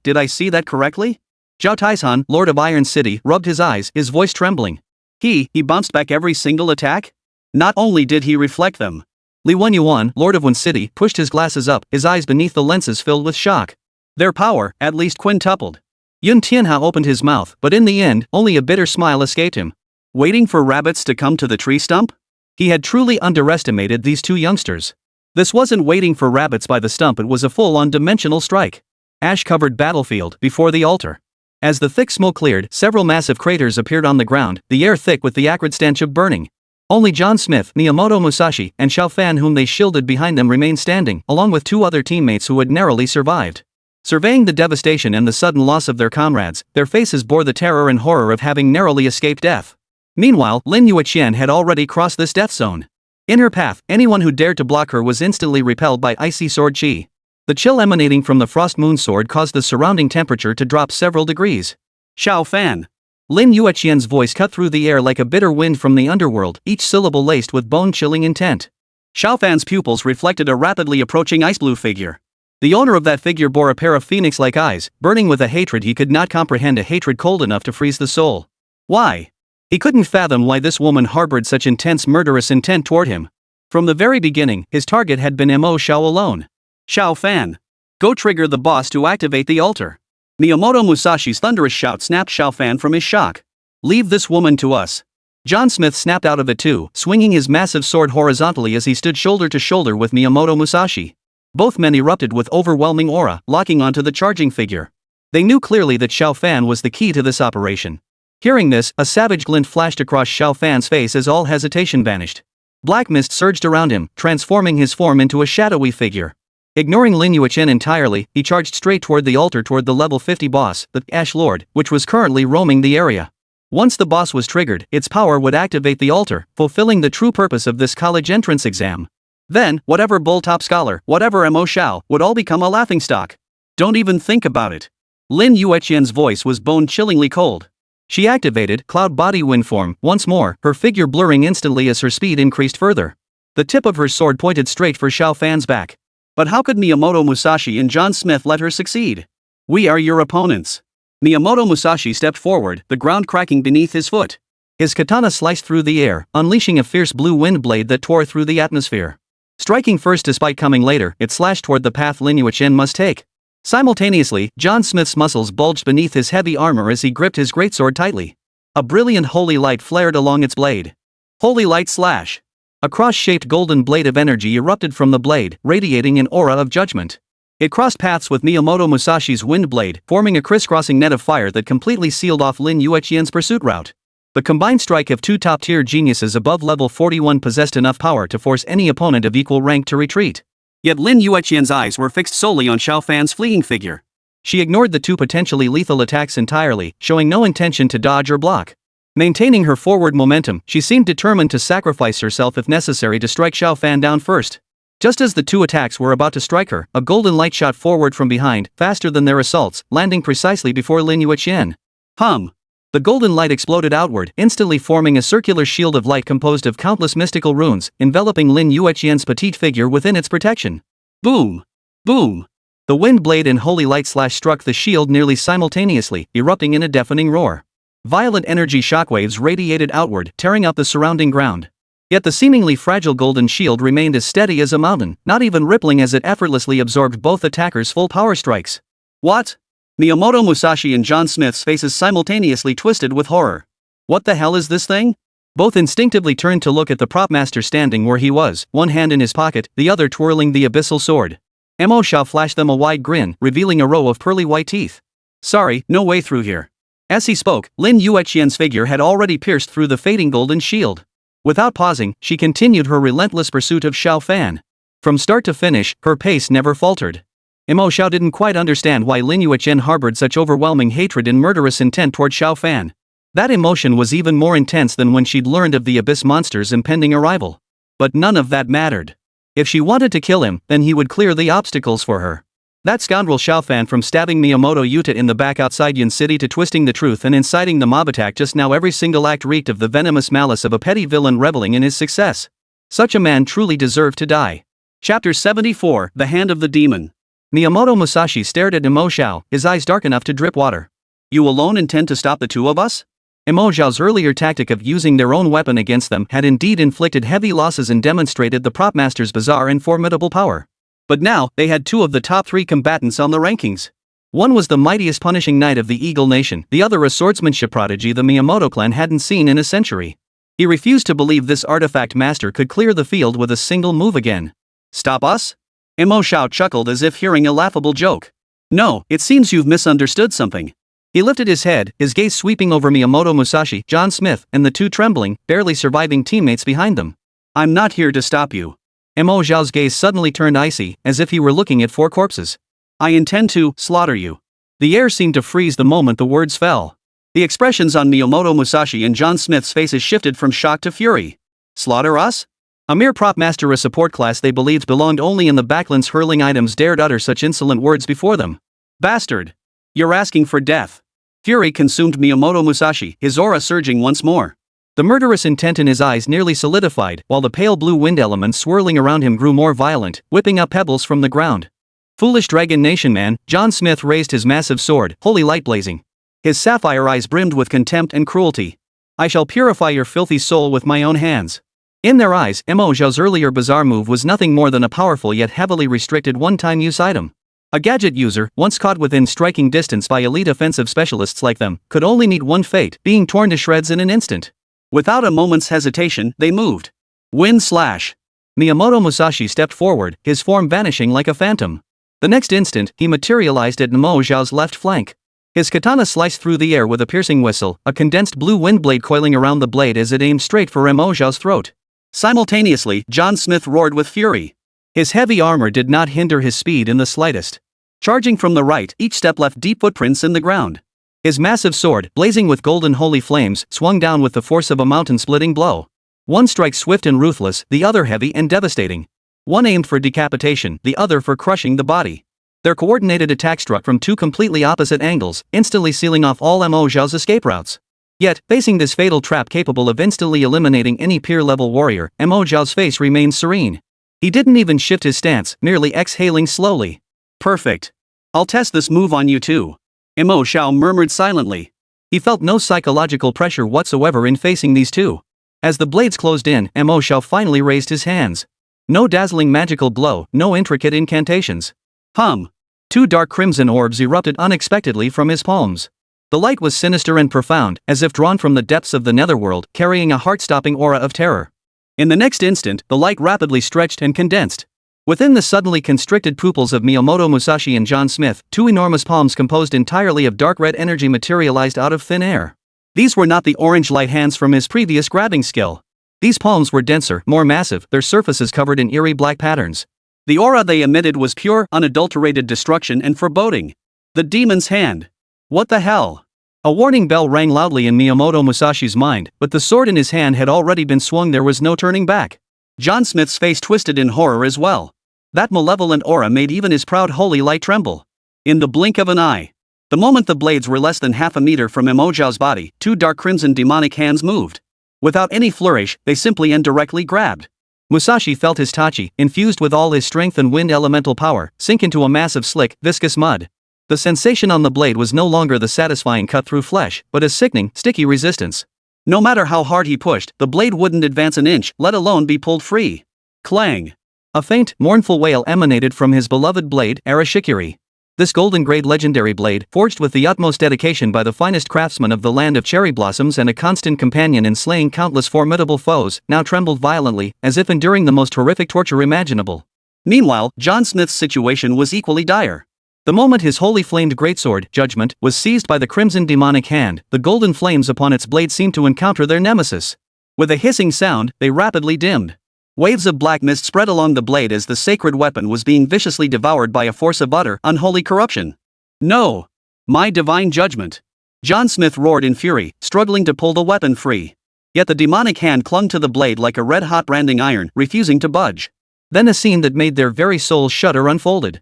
Did I see that correctly? Zhao Taishan, Lord of Iron City, rubbed his eyes, his voice trembling. He bounced back every single attack? Not only did he reflect them. Li Yuan, Lord of Wen City, pushed his glasses up, his eyes beneath the lenses filled with shock. Their power, at least quintupled. Yun Tianhao opened his mouth, but in the end, only a bitter smile escaped him. Waiting for rabbits to come to the tree stump? He had truly underestimated these two youngsters. This wasn't waiting for rabbits by the stump, it was a full-on dimensional strike. Ash-covered battlefield before the altar. As the thick smoke cleared, several massive craters appeared on the ground, the air thick with the acrid stench of burning. Only John Smith, Miyamoto Musashi, and Xiao Fan, whom they shielded behind them, remained standing, along with two other teammates who had narrowly survived. Surveying the devastation and the sudden loss of their comrades, their faces bore the terror and horror of having narrowly escaped death. Meanwhile, Lin Yueqian had already crossed this death zone. In her path, anyone who dared to block her was instantly repelled by icy sword chi. The chill emanating from the frost moon sword caused the surrounding temperature to drop several degrees. Xiao Fan. Lin Yueqian's voice cut through the air like a bitter wind from the underworld, each syllable laced with bone-chilling intent. Xiao Fan's pupils reflected a rapidly approaching ice-blue figure. The owner of that figure bore a pair of phoenix-like eyes, burning with a hatred he could not comprehend, a hatred cold enough to freeze the soul. Why? He couldn't fathom why this woman harbored such intense murderous intent toward him. From the very beginning, his target had been Mo Xiao alone. Xiao Fan. Go trigger the boss to activate the altar. Miyamoto Musashi's thunderous shout snapped Xiao Fan from his shock. Leave this woman to us. John Smith snapped out of it too, swinging his massive sword horizontally as he stood shoulder to shoulder with Miyamoto Musashi. Both men erupted with overwhelming aura, locking onto the charging figure. They knew clearly that Xiao Fan was the key to this operation. Hearing this, a savage glint flashed across Xiao Fan's face as all hesitation vanished. Black mist surged around him, transforming his form into a shadowy figure. Ignoring Lin Yueqian entirely, he charged straight toward the altar, toward the level 50 boss, the Ash Lord, which was currently roaming the area. Once the boss was triggered, its power would activate the altar, fulfilling the true purpose of this college entrance exam. Then, whatever bull-top scholar, whatever Mo Xiao, would all become a laughingstock. Don't even think about it. Lin Yueqian's voice was bone-chillingly cold. She activated Cloud Body Wind Form once more, her figure blurring instantly as her speed increased further. The tip of her sword pointed straight for Xiao Fan's back. But how could Miyamoto Musashi and John Smith let her succeed? We are your opponents. Miyamoto Musashi stepped forward, the ground cracking beneath his foot. His katana sliced through the air, unleashing a fierce blue wind blade that tore through the atmosphere. Striking first despite coming later, it slashed toward the path Lin Yueqian must take. Simultaneously, John Smith's muscles bulged beneath his heavy armor as he gripped his greatsword tightly. A brilliant holy light flared along its blade. Holy light slash. A cross-shaped golden blade of energy erupted from the blade, radiating an aura of judgment. It crossed paths with Miyamoto Musashi's wind blade, forming a crisscrossing net of fire that completely sealed off Lin Yueqian's pursuit route. The combined strike of two top-tier geniuses above level 41 possessed enough power to force any opponent of equal rank to retreat. Yet Lin Yueqian's eyes were fixed solely on Xiao Fan's fleeing figure. She ignored the two potentially lethal attacks entirely, showing no intention to dodge or block. Maintaining her forward momentum, she seemed determined to sacrifice herself if necessary to strike Xiao Fan down first. Just as the two attacks were about to strike her, a golden light shot forward from behind, faster than their assaults, landing precisely before Lin Yueqian. The golden light exploded outward, instantly forming a circular shield of light composed of countless mystical runes, enveloping Lin Yueqian's petite figure within its protection. Boom! Boom! The wind blade and holy light slash struck the shield nearly simultaneously, erupting in a deafening roar. Violent energy shockwaves radiated outward, tearing up the surrounding ground. Yet the seemingly fragile golden shield remained as steady as a mountain, not even rippling as it effortlessly absorbed both attackers' full power strikes. What? Miyamoto Musashi and John Smith's faces simultaneously twisted with horror. What the hell is this thing? Both instinctively turned to look at the prop master standing where he was, one hand in his pocket, the other twirling the abyssal sword. Mo Xiao flashed them a wide grin, revealing a row of pearly white teeth. Sorry, no way through here. As he spoke, Lin Yueqian's figure had already pierced through the fading golden shield. Without pausing, she continued her relentless pursuit of Xiao Fan. From start to finish, her pace never faltered. Mo Xiao didn't quite understand why Lin Yueqian harbored such overwhelming hatred and murderous intent toward Xiao Fan. That emotion was even more intense than when she'd learned of the Abyss monster's impending arrival. But none of that mattered. If she wanted to kill him, then he would clear the obstacles for her. That scoundrel Xiaofan, from stabbing Miyamoto Yuta in the back outside Yun City to twisting the truth and inciting the mob attack, just now every single act reeked of the venomous malice of a petty villain reveling in his success. Such a man truly deserved to die. Chapter 74, The Hand of the Demon. Miyamoto Musashi stared at Mo Xiao, his eyes dark enough to drip water. You alone intend to stop the two of us? Mo Xiao's earlier tactic of using their own weapon against them had indeed inflicted heavy losses and demonstrated the prop master's bizarre and formidable power. But now, they had two of the top 3 combatants on the rankings. One was the mightiest punishing knight of the Eagle Nation, the other a swordsmanship prodigy the Miyamoto clan hadn't seen in a century. He refused to believe this artifact master could clear the field with a single move again. Stop us? Mo Xiao chuckled as if hearing a laughable joke. No, it seems you've misunderstood something. He lifted his head, his gaze sweeping over Miyamoto Musashi, John Smith, and the two trembling, barely surviving teammates behind them. I'm not here to stop you. Mo Xiao's gaze suddenly turned icy, as if he were looking at 4 corpses. I intend to slaughter you. The air seemed to freeze the moment the words fell. The expressions on Miyamoto Musashi and John Smith's faces shifted from shock to fury. Slaughter us? A mere prop master, a support class they believed belonged only in the backlands hurling items, dared utter such insolent words before them. Bastard! You're asking for death. Fury consumed Miyamoto Musashi, his aura surging once more. The murderous intent in his eyes nearly solidified, while the pale blue wind element swirling around him grew more violent, whipping up pebbles from the ground. Foolish Dragon Nation man, John Smith raised his massive sword, holy light blazing. His sapphire eyes brimmed with contempt and cruelty. I shall purify your filthy soul with my own hands. In their eyes, Mo Xiao's earlier bizarre move was nothing more than a powerful yet heavily restricted one-time use item. A gadget user, once caught within striking distance by elite offensive specialists like them, could only meet one fate, being torn to shreds in an instant. Without a moment's hesitation, they moved. Wind slash. Miyamoto Musashi stepped forward, his form vanishing like a phantom. The next instant, he materialized at Mo Xiao's left flank. His katana sliced through the air with a piercing whistle, a condensed blue wind blade coiling around the blade as it aimed straight for Mo Xiao's throat. Simultaneously, John Smith roared with fury. His heavy armor did not hinder his speed in the slightest. Charging from the right, each step left deep footprints in the ground. His massive sword, blazing with golden holy flames, swung down with the force of a mountain-splitting blow. One strike swift and ruthless, the other heavy and devastating. One aimed for decapitation, the other for crushing the body. Their coordinated attack struck from 2 completely opposite angles, instantly sealing off all Mo Xiao's escape routes. Yet, facing this fatal trap capable of instantly eliminating any peer-level warrior, Mo Xiao's face remained serene. He didn't even shift his stance, merely exhaling slowly. Perfect. I'll test this move on you too. Mo Xiao murmured silently. He felt no psychological pressure whatsoever in facing these two. As the blades closed in, Mo Xiao finally raised his hands. No dazzling magical glow, no intricate incantations. 2 dark crimson orbs erupted unexpectedly from his palms. The light was sinister and profound, as if drawn from the depths of the netherworld, carrying a heart-stopping aura of terror. In the next instant, the light rapidly stretched and condensed. Within the suddenly constricted pupils of Miyamoto Musashi and John Smith, 2 enormous palms composed entirely of dark red energy materialized out of thin air. These were not the orange light hands from his previous grabbing skill. These palms were denser, more massive, their surfaces covered in eerie black patterns. The aura they emitted was pure, unadulterated destruction and foreboding. The demon's hand. What the hell? A warning bell rang loudly in Miyamoto Musashi's mind, but the sword in his hand had already been swung. There was no turning back. John Smith's face twisted in horror as well. That malevolent aura made even his proud holy light tremble. In the blink of an eye. The moment the blades were less than half a meter from Mo Xiao's body, 2 dark crimson demonic hands moved. Without any flourish, they simply and directly grabbed. Musashi felt his tachi, infused with all his strength and wind elemental power, sink into a mass of slick, viscous mud. The sensation on the blade was no longer the satisfying cut through flesh, but a sickening, sticky resistance. No matter how hard he pushed, the blade wouldn't advance an inch, let alone be pulled free. Clang! A faint, mournful wail emanated from his beloved blade, Arashikiri. This golden-grade legendary blade, forged with the utmost dedication by the finest craftsmen of the land of cherry blossoms and a constant companion in slaying countless formidable foes, now trembled violently, as if enduring the most horrific torture imaginable. Meanwhile, John Smith's situation was equally dire. The moment his holy flamed greatsword, Judgment, was seized by the crimson demonic hand, the golden flames upon its blade seemed to encounter their nemesis. With a hissing sound, they rapidly dimmed. Waves of black mist spread along the blade as the sacred weapon was being viciously devoured by a force of utter, unholy corruption. No! My divine judgment! John Smith roared in fury, struggling to pull the weapon free. Yet the demonic hand clung to the blade like a red-hot branding iron, refusing to budge. Then a scene that made their very souls shudder unfolded.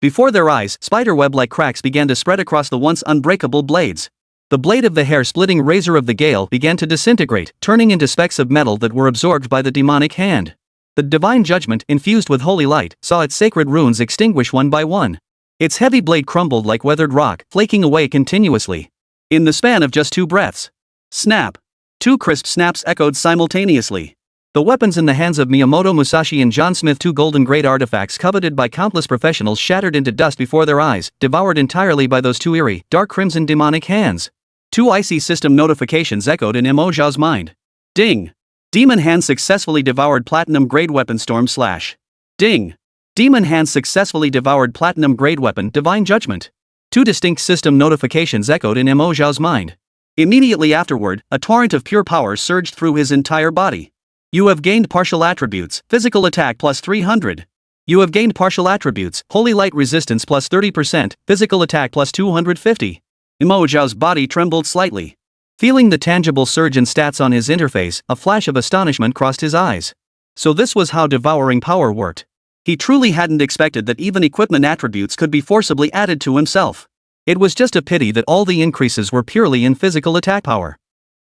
Before their eyes, spiderweb-like cracks began to spread across the once unbreakable blades. The blade of the hair-splitting razor of the Gale began to disintegrate, turning into specks of metal that were absorbed by the demonic hand. The divine judgment, infused with holy light, saw its sacred runes extinguish one by one. Its heavy blade crumbled like weathered rock, flaking away continuously. In the span of just 2 breaths. Snap! 2 crisp snaps echoed simultaneously. The weapons in the hands of Miyamoto Musashi and John Smith, 2 golden grade artifacts coveted by countless professionals, shattered into dust before their eyes, devoured entirely by those 2 eerie, dark crimson demonic hands. 2 icy system notifications echoed in Mo Xiao's mind. Ding! Demon Hand successfully devoured platinum grade weapon Storm Slash. Ding! Demon Hand successfully devoured platinum grade weapon Divine Judgment. 2 distinct system notifications echoed in Mo Xiao's mind. Immediately afterward, a torrent of pure power surged through his entire body. You have gained partial attributes, physical attack plus 300. You have gained partial attributes, holy light resistance plus 30%, physical attack plus 250. Mo Xiao's body trembled slightly. Feeling the tangible surge in stats on his interface, a flash of astonishment crossed his eyes. So this was how devouring power worked. He truly hadn't expected that even equipment attributes could be forcibly added to himself. It was just a pity that all the increases were purely in physical attack power.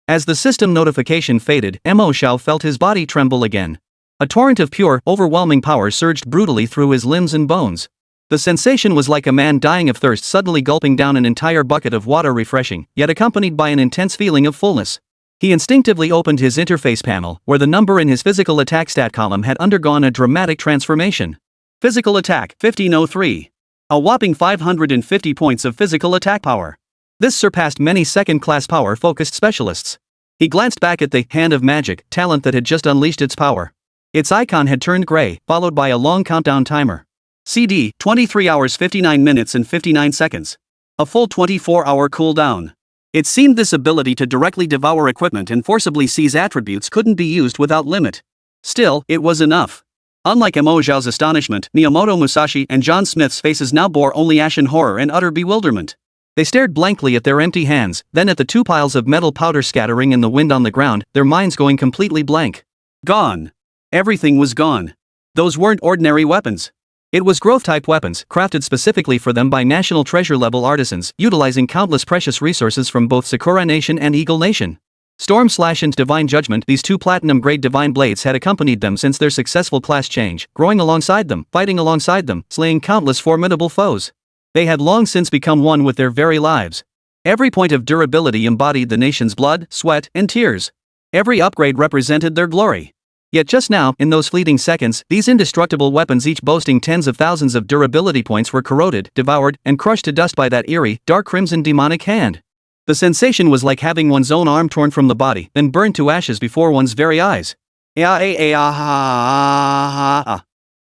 As the system notification faded, Mo Xiao felt his body tremble again. A torrent of pure, overwhelming power surged brutally through his limbs and bones. The sensation was like a man dying of thirst suddenly gulping down an entire bucket of water, refreshing, yet accompanied by an intense feeling of fullness. He instinctively opened his interface panel, where the number in his physical attack stat column had undergone a dramatic transformation. Physical attack, 1503. A whopping 550 points of physical attack power. This surpassed many second-class power-focused specialists. He glanced back at the Hand of Magic talent that had just unleashed its power. Its icon had turned gray, followed by a long countdown timer. CD, 23 hours 59 minutes and 59 seconds. A full 24-hour cooldown. It seemed this ability to directly devour equipment and forcibly seize attributes couldn't be used without limit. Still, it was enough. Unlike Mo Xiao's astonishment, Miyamoto Musashi and John Smith's faces now bore only ashen horror and utter bewilderment. They stared blankly at their empty hands, then at the 2 piles of metal powder scattering in the wind on the ground, their minds going completely blank. Gone. Everything was gone. Those weren't ordinary weapons. It was growth-type weapons, crafted specifically for them by national treasure-level artisans, utilizing countless precious resources from both Sakura Nation and Eagle Nation. Storm Slash and Divine Judgment, these 2 platinum-grade divine blades had accompanied them since their successful class change, growing alongside them, fighting alongside them, slaying countless formidable foes. They had long since become one with their very lives. Every point of durability embodied the nation's blood, sweat, and tears. Every upgrade represented their glory. Yet just now, in those fleeting seconds, these indestructible weapons, each boasting tens of thousands of durability points, were corroded, devoured, and crushed to dust by that eerie, dark crimson demonic hand. The sensation was like having one's own arm torn from the body, then burned to ashes before one's very eyes.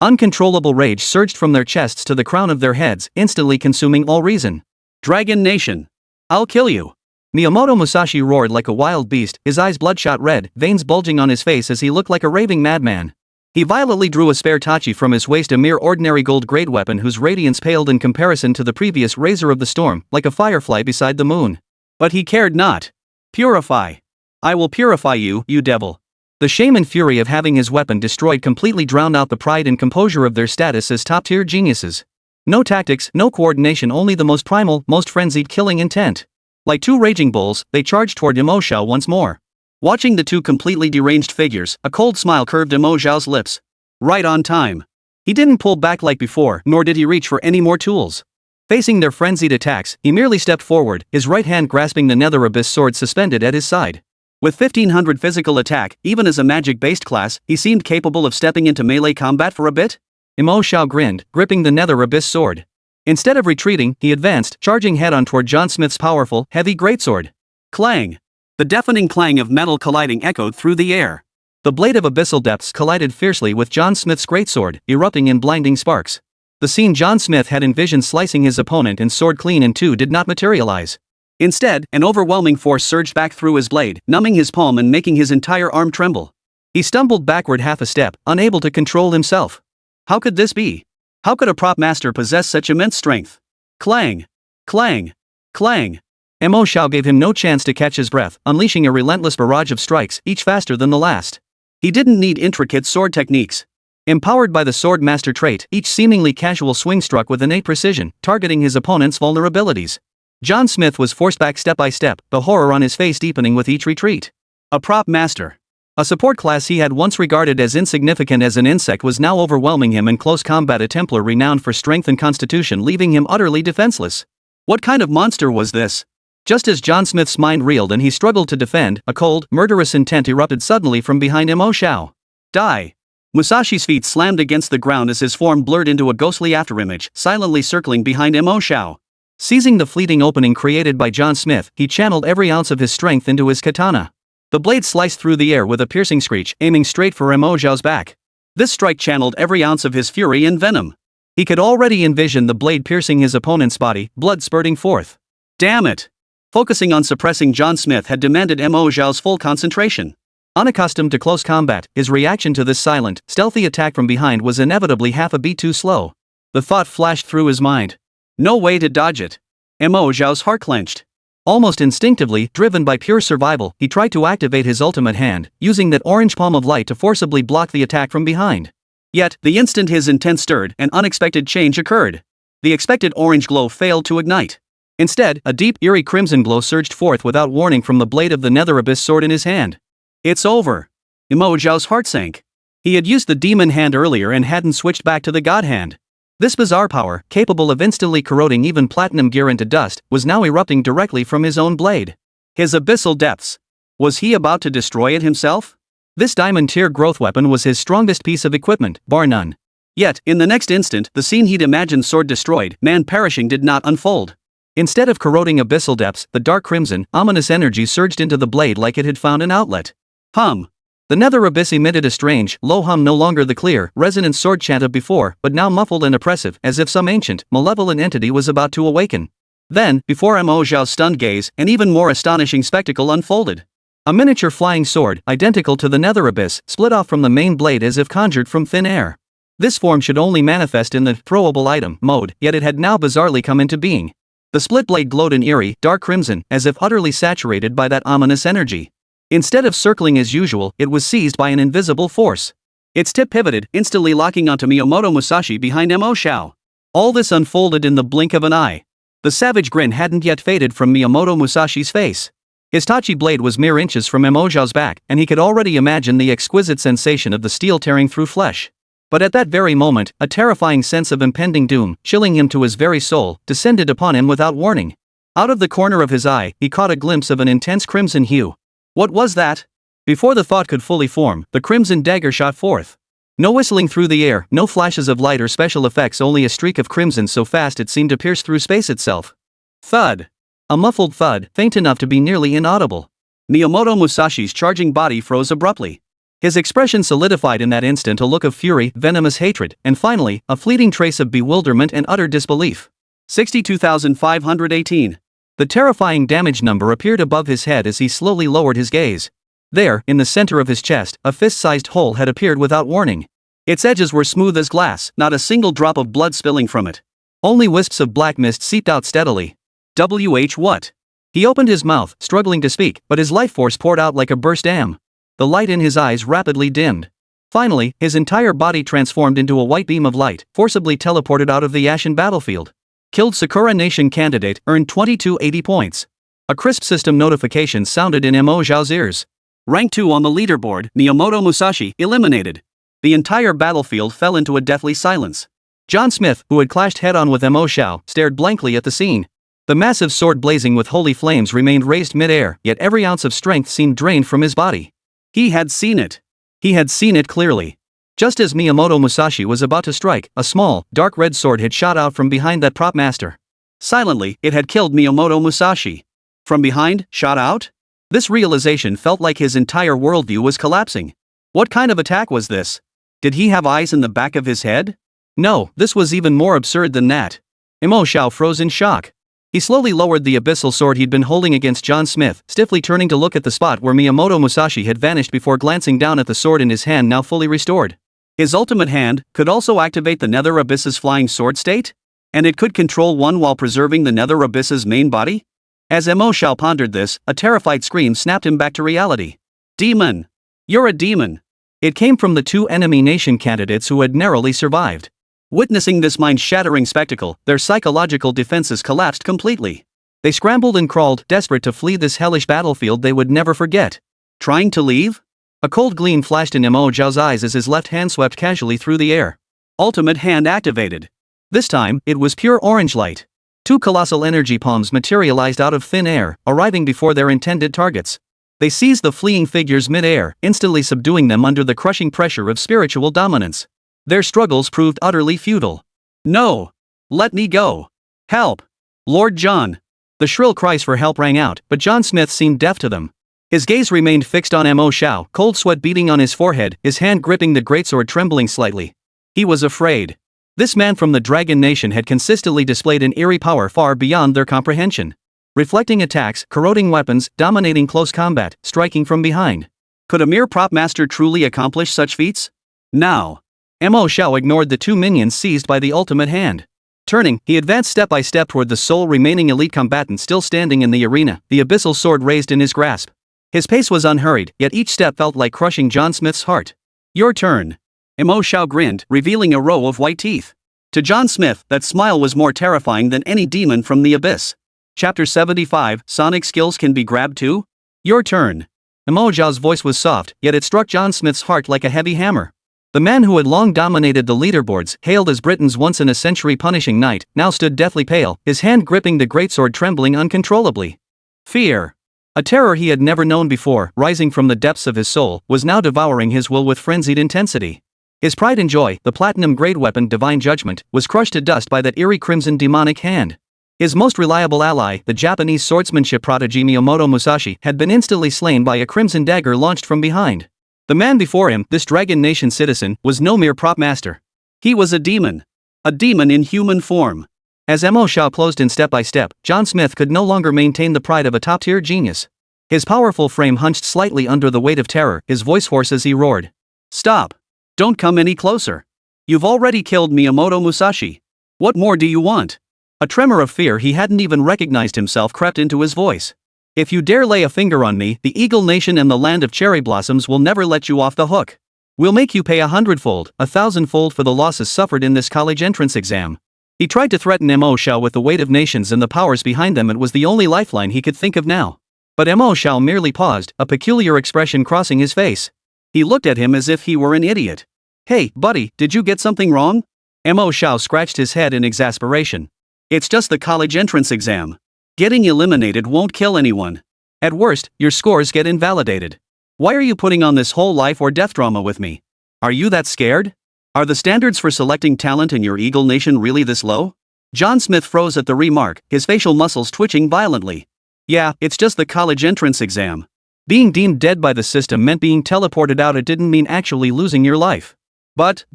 Uncontrollable rage surged from their chests to the crown of their heads, instantly consuming all reason. Dragon Nation! I'll kill you! Miyamoto Musashi roared like a wild beast, his eyes bloodshot red, veins bulging on his face as he looked like a raving madman. He violently drew a spare tachi from his waist, a mere ordinary gold-grade weapon whose radiance paled in comparison to the previous Razor of the Storm, like a firefly beside the moon. But he cared not. Purify. I will purify you, you devil. The shame and fury of having his weapon destroyed completely drowned out the pride and composure of their status as top-tier geniuses. No tactics, no coordination, only the most primal, most frenzied killing intent. Like 2 raging bulls, they charged toward Mo Xiao once more. Watching the 2 completely deranged figures, a cold smile curved Mo Xiao's lips. Right on time. He didn't pull back like before, nor did he reach for any more tools. Facing their frenzied attacks, he merely stepped forward, his right hand grasping the Nether Abyss sword suspended at his side. With 1500 physical attack, even as a magic-based class, he seemed capable of stepping into melee combat for a bit? Mo Xiao grinned, gripping the Nether Abyss sword. Instead of retreating, he advanced, charging head-on toward John Smith's powerful, heavy greatsword. Clang! The deafening clang of metal colliding echoed through the air. The blade of abyssal depths collided fiercely with John Smith's greatsword, erupting in blinding sparks. The scene John Smith had envisioned slicing his opponent and sword clean in 2 did not materialize. Instead, an overwhelming force surged back through his blade, numbing his palm and making his entire arm tremble. He stumbled backward half a step, unable to control himself. How could this be? How could a prop master possess such immense strength? Clang! Clang! Clang! Mo Xiao gave him no chance to catch his breath, unleashing a relentless barrage of strikes, each faster than the last. He didn't need intricate sword techniques. Empowered by the sword master trait, each seemingly casual swing struck with innate precision, targeting his opponent's vulnerabilities. John Smith was forced back step by step, the horror on his face deepening with each retreat. A prop master. A support class he had once regarded as insignificant as an insect was now overwhelming him in close combat, a Templar renowned for strength and constitution, leaving him utterly defenseless. What kind of monster was this? Just as John Smith's mind reeled and he struggled to defend, a cold, murderous intent erupted suddenly from behind Mo Xiao. Die! Musashi's feet slammed against the ground as his form blurred into a ghostly afterimage, silently circling behind Mo Xiao. Seizing the fleeting opening created by John Smith, he channeled every ounce of his strength into his katana. The blade sliced through the air with a piercing screech, aiming straight for Mo Xiao's back. This strike channeled every ounce of his fury and venom. He could already envision the blade piercing his opponent's body, blood spurting forth. Damn it! Focusing on suppressing John Smith had demanded Mo Xiao's full concentration. Unaccustomed to close combat, his reaction to this silent, stealthy attack from behind was inevitably half a beat too slow. The thought flashed through his mind. No way to dodge it. Mo Xiao's heart clenched. Almost instinctively, driven by pure survival, he tried to activate his ultimate hand, using that orange palm of light to forcibly block the attack from behind. Yet, the instant his intent stirred, an unexpected change occurred. The expected orange glow failed to ignite. Instead, a deep, eerie crimson glow surged forth without warning from the blade of the Nether Abyss sword in his hand. It's over. Mo Xiao's heart sank. He had used the demon hand earlier and hadn't switched back to the god hand. This bizarre power, capable of instantly corroding even platinum gear into dust, was now erupting directly from his own blade. His abyssal depths. Was he about to destroy it himself? This diamond tier growth weapon was his strongest piece of equipment, bar none. Yet, in the next instant, the scene he'd imagined sword destroyed, man perishing did not unfold. Instead of corroding abyssal depths, the dark crimson, ominous energy surged into the blade like it had found an outlet. Hum. The Nether Abyss emitted a strange, low hum, no longer the clear, resonant sword chant of before, but now muffled and oppressive, as if some ancient, malevolent entity was about to awaken. Then, before Mo Xiao's stunned gaze, an even more astonishing spectacle unfolded. A miniature flying sword, identical to the Nether Abyss, split off from the main blade as if conjured from thin air. This form should only manifest in the throwable item mode, yet it had now bizarrely come into being. The split blade glowed in eerie, dark crimson, as if utterly saturated by that ominous energy. Instead of circling as usual, it was seized by an invisible force. Its tip pivoted, instantly locking onto Miyamoto Musashi behind Mo Xiao. All this unfolded in the blink of an eye. The savage grin hadn't yet faded from Miyamoto Musashi's face. His Tachi blade was mere inches from Mo Xiao's back, and he could already imagine the exquisite sensation of the steel tearing through flesh. But at that very moment, a terrifying sense of impending doom, chilling him to his very soul, descended upon him without warning. Out of the corner of his eye, he caught a glimpse of an intense crimson hue. What was that? Before the thought could fully form, the crimson dagger shot forth. No whistling through the air, no flashes of light or special effects, only a streak of crimson so fast it seemed to pierce through space itself. Thud. A muffled thud, faint enough to be nearly inaudible. Miyamoto Musashi's charging body froze abruptly. His expression solidified in that instant, a look of fury, venomous hatred, and finally, a fleeting trace of bewilderment and utter disbelief. 62,518. The terrifying damage number appeared above his head as he slowly lowered his gaze. There, in the center of his chest, a fist-sized hole had appeared without warning. Its edges were smooth as glass, not a single drop of blood spilling from it. Only wisps of black mist seeped out steadily. What? He opened his mouth, struggling to speak, but his life force poured out like a burst dam. The light in his eyes rapidly dimmed. Finally, his entire body transformed into a white beam of light, forcibly teleported out of the ashen battlefield. Killed Sakura Nation candidate, earned 2280 points. A crisp system notification sounded in Mo Xiao's ears. Rank 2 on the leaderboard, Miyamoto Musashi, eliminated. The entire battlefield fell into a deathly silence. John Smith, who had clashed head-on with Mo Xiao, stared blankly at the scene. The massive sword blazing with holy flames remained raised mid-air, yet every ounce of strength seemed drained from his body. He had seen it. He had seen it clearly. Just as Miyamoto Musashi was about to strike, a small, dark red sword had shot out from behind that prop master. Silently, it had killed Miyamoto Musashi. From behind, shot out? This realization felt like his entire worldview was collapsing. What kind of attack was this? Did he have eyes in the back of his head? No, this was even more absurd than that. Mo Xiao froze in shock. He slowly lowered the abyssal sword he'd been holding against John Smith, stiffly turning to look at the spot where Miyamoto Musashi had vanished before glancing down at the sword in his hand now fully restored. His ultimate hand could also activate the Nether Abyss's flying sword state? And it could control one while preserving the Nether Abyss's main body? As Mo Xiao pondered this, a terrified scream snapped him back to reality. Demon! You're a demon! It came from the two enemy nation candidates who had narrowly survived. Witnessing this mind-shattering spectacle, their psychological defenses collapsed completely. They scrambled and crawled, desperate to flee this hellish battlefield they would never forget. Trying to leave? A cold gleam flashed in Mo Xiao's eyes as his left hand swept casually through the air. Ultimate hand activated. This time, it was pure orange light. Two colossal energy palms materialized out of thin air, arriving before their intended targets. They seized the fleeing figures mid-air, instantly subduing them under the crushing pressure of spiritual dominance. Their struggles proved utterly futile. No! Let me go! Help! Lord John! The shrill cries for help rang out, but John Smith seemed deaf to them. His gaze remained fixed on Mo Xiao, cold sweat beading on his forehead, his hand gripping the greatsword trembling slightly. He was afraid. This man from the Dragon Nation had consistently displayed an eerie power far beyond their comprehension. Reflecting attacks, corroding weapons, dominating close combat, striking from behind. Could a mere prop master truly accomplish such feats? Now. Mo Xiao ignored the two minions seized by the ultimate hand. Turning, he advanced step by step toward the sole remaining elite combatant still standing in the arena, the abyssal sword raised in his grasp. His pace was unhurried, yet each step felt like crushing John Smith's heart. Your turn. Mo Xiao grinned, revealing a row of white teeth. To John Smith, that smile was more terrifying than any demon from the abyss. Chapter 75, Sonic skills can be grabbed too? Your turn. Mo Xiao's voice was soft, yet it struck John Smith's heart like a heavy hammer. The man who had long dominated the leaderboards, hailed as Britain's once-in-a-century punishing knight, now stood deathly pale, his hand gripping the greatsword trembling uncontrollably. Fear. A terror he had never known before, rising from the depths of his soul, was now devouring his will with frenzied intensity. His pride and joy, the platinum-grade weapon Divine Judgment, was crushed to dust by that eerie crimson demonic hand. His most reliable ally, the Japanese swordsmanship prodigy Miyamoto Musashi, had been instantly slain by a crimson dagger launched from behind. The man before him, this Dragon Nation citizen, was no mere prop master. He was a demon. A demon in human form. As Mo Xiao closed in step by step, John Smith could no longer maintain the pride of a top-tier genius. His powerful frame hunched slightly under the weight of terror, his voice hoarse as he roared. Stop! Don't come any closer. You've already killed Miyamoto Musashi. What more do you want? A tremor of fear he hadn't even recognized himself crept into his voice. If you dare lay a finger on me, the Eagle Nation and the Land of Cherry Blossoms will never let you off the hook. We'll make you pay 100-fold, 1,000-fold for the losses suffered in this college entrance exam. He tried to threaten Mo Xiao with the weight of nations and the powers behind them. It was the only lifeline he could think of now. But Mo Xiao merely paused, a peculiar expression crossing his face. He looked at him as if he were an idiot. Hey, buddy, did you get something wrong? Mo Xiao scratched his head in exasperation. It's just the college entrance exam. Getting eliminated won't kill anyone. At worst, your scores get invalidated. Why are you putting on this whole life or death drama with me? Are you that scared? Are the standards for selecting talent in your Eagle Nation really this low? John Smith froze at the remark, his facial muscles twitching violently. Yeah, it's just the college entrance exam. Being deemed dead by the system meant being teleported out. It didn't mean actually losing your life. But.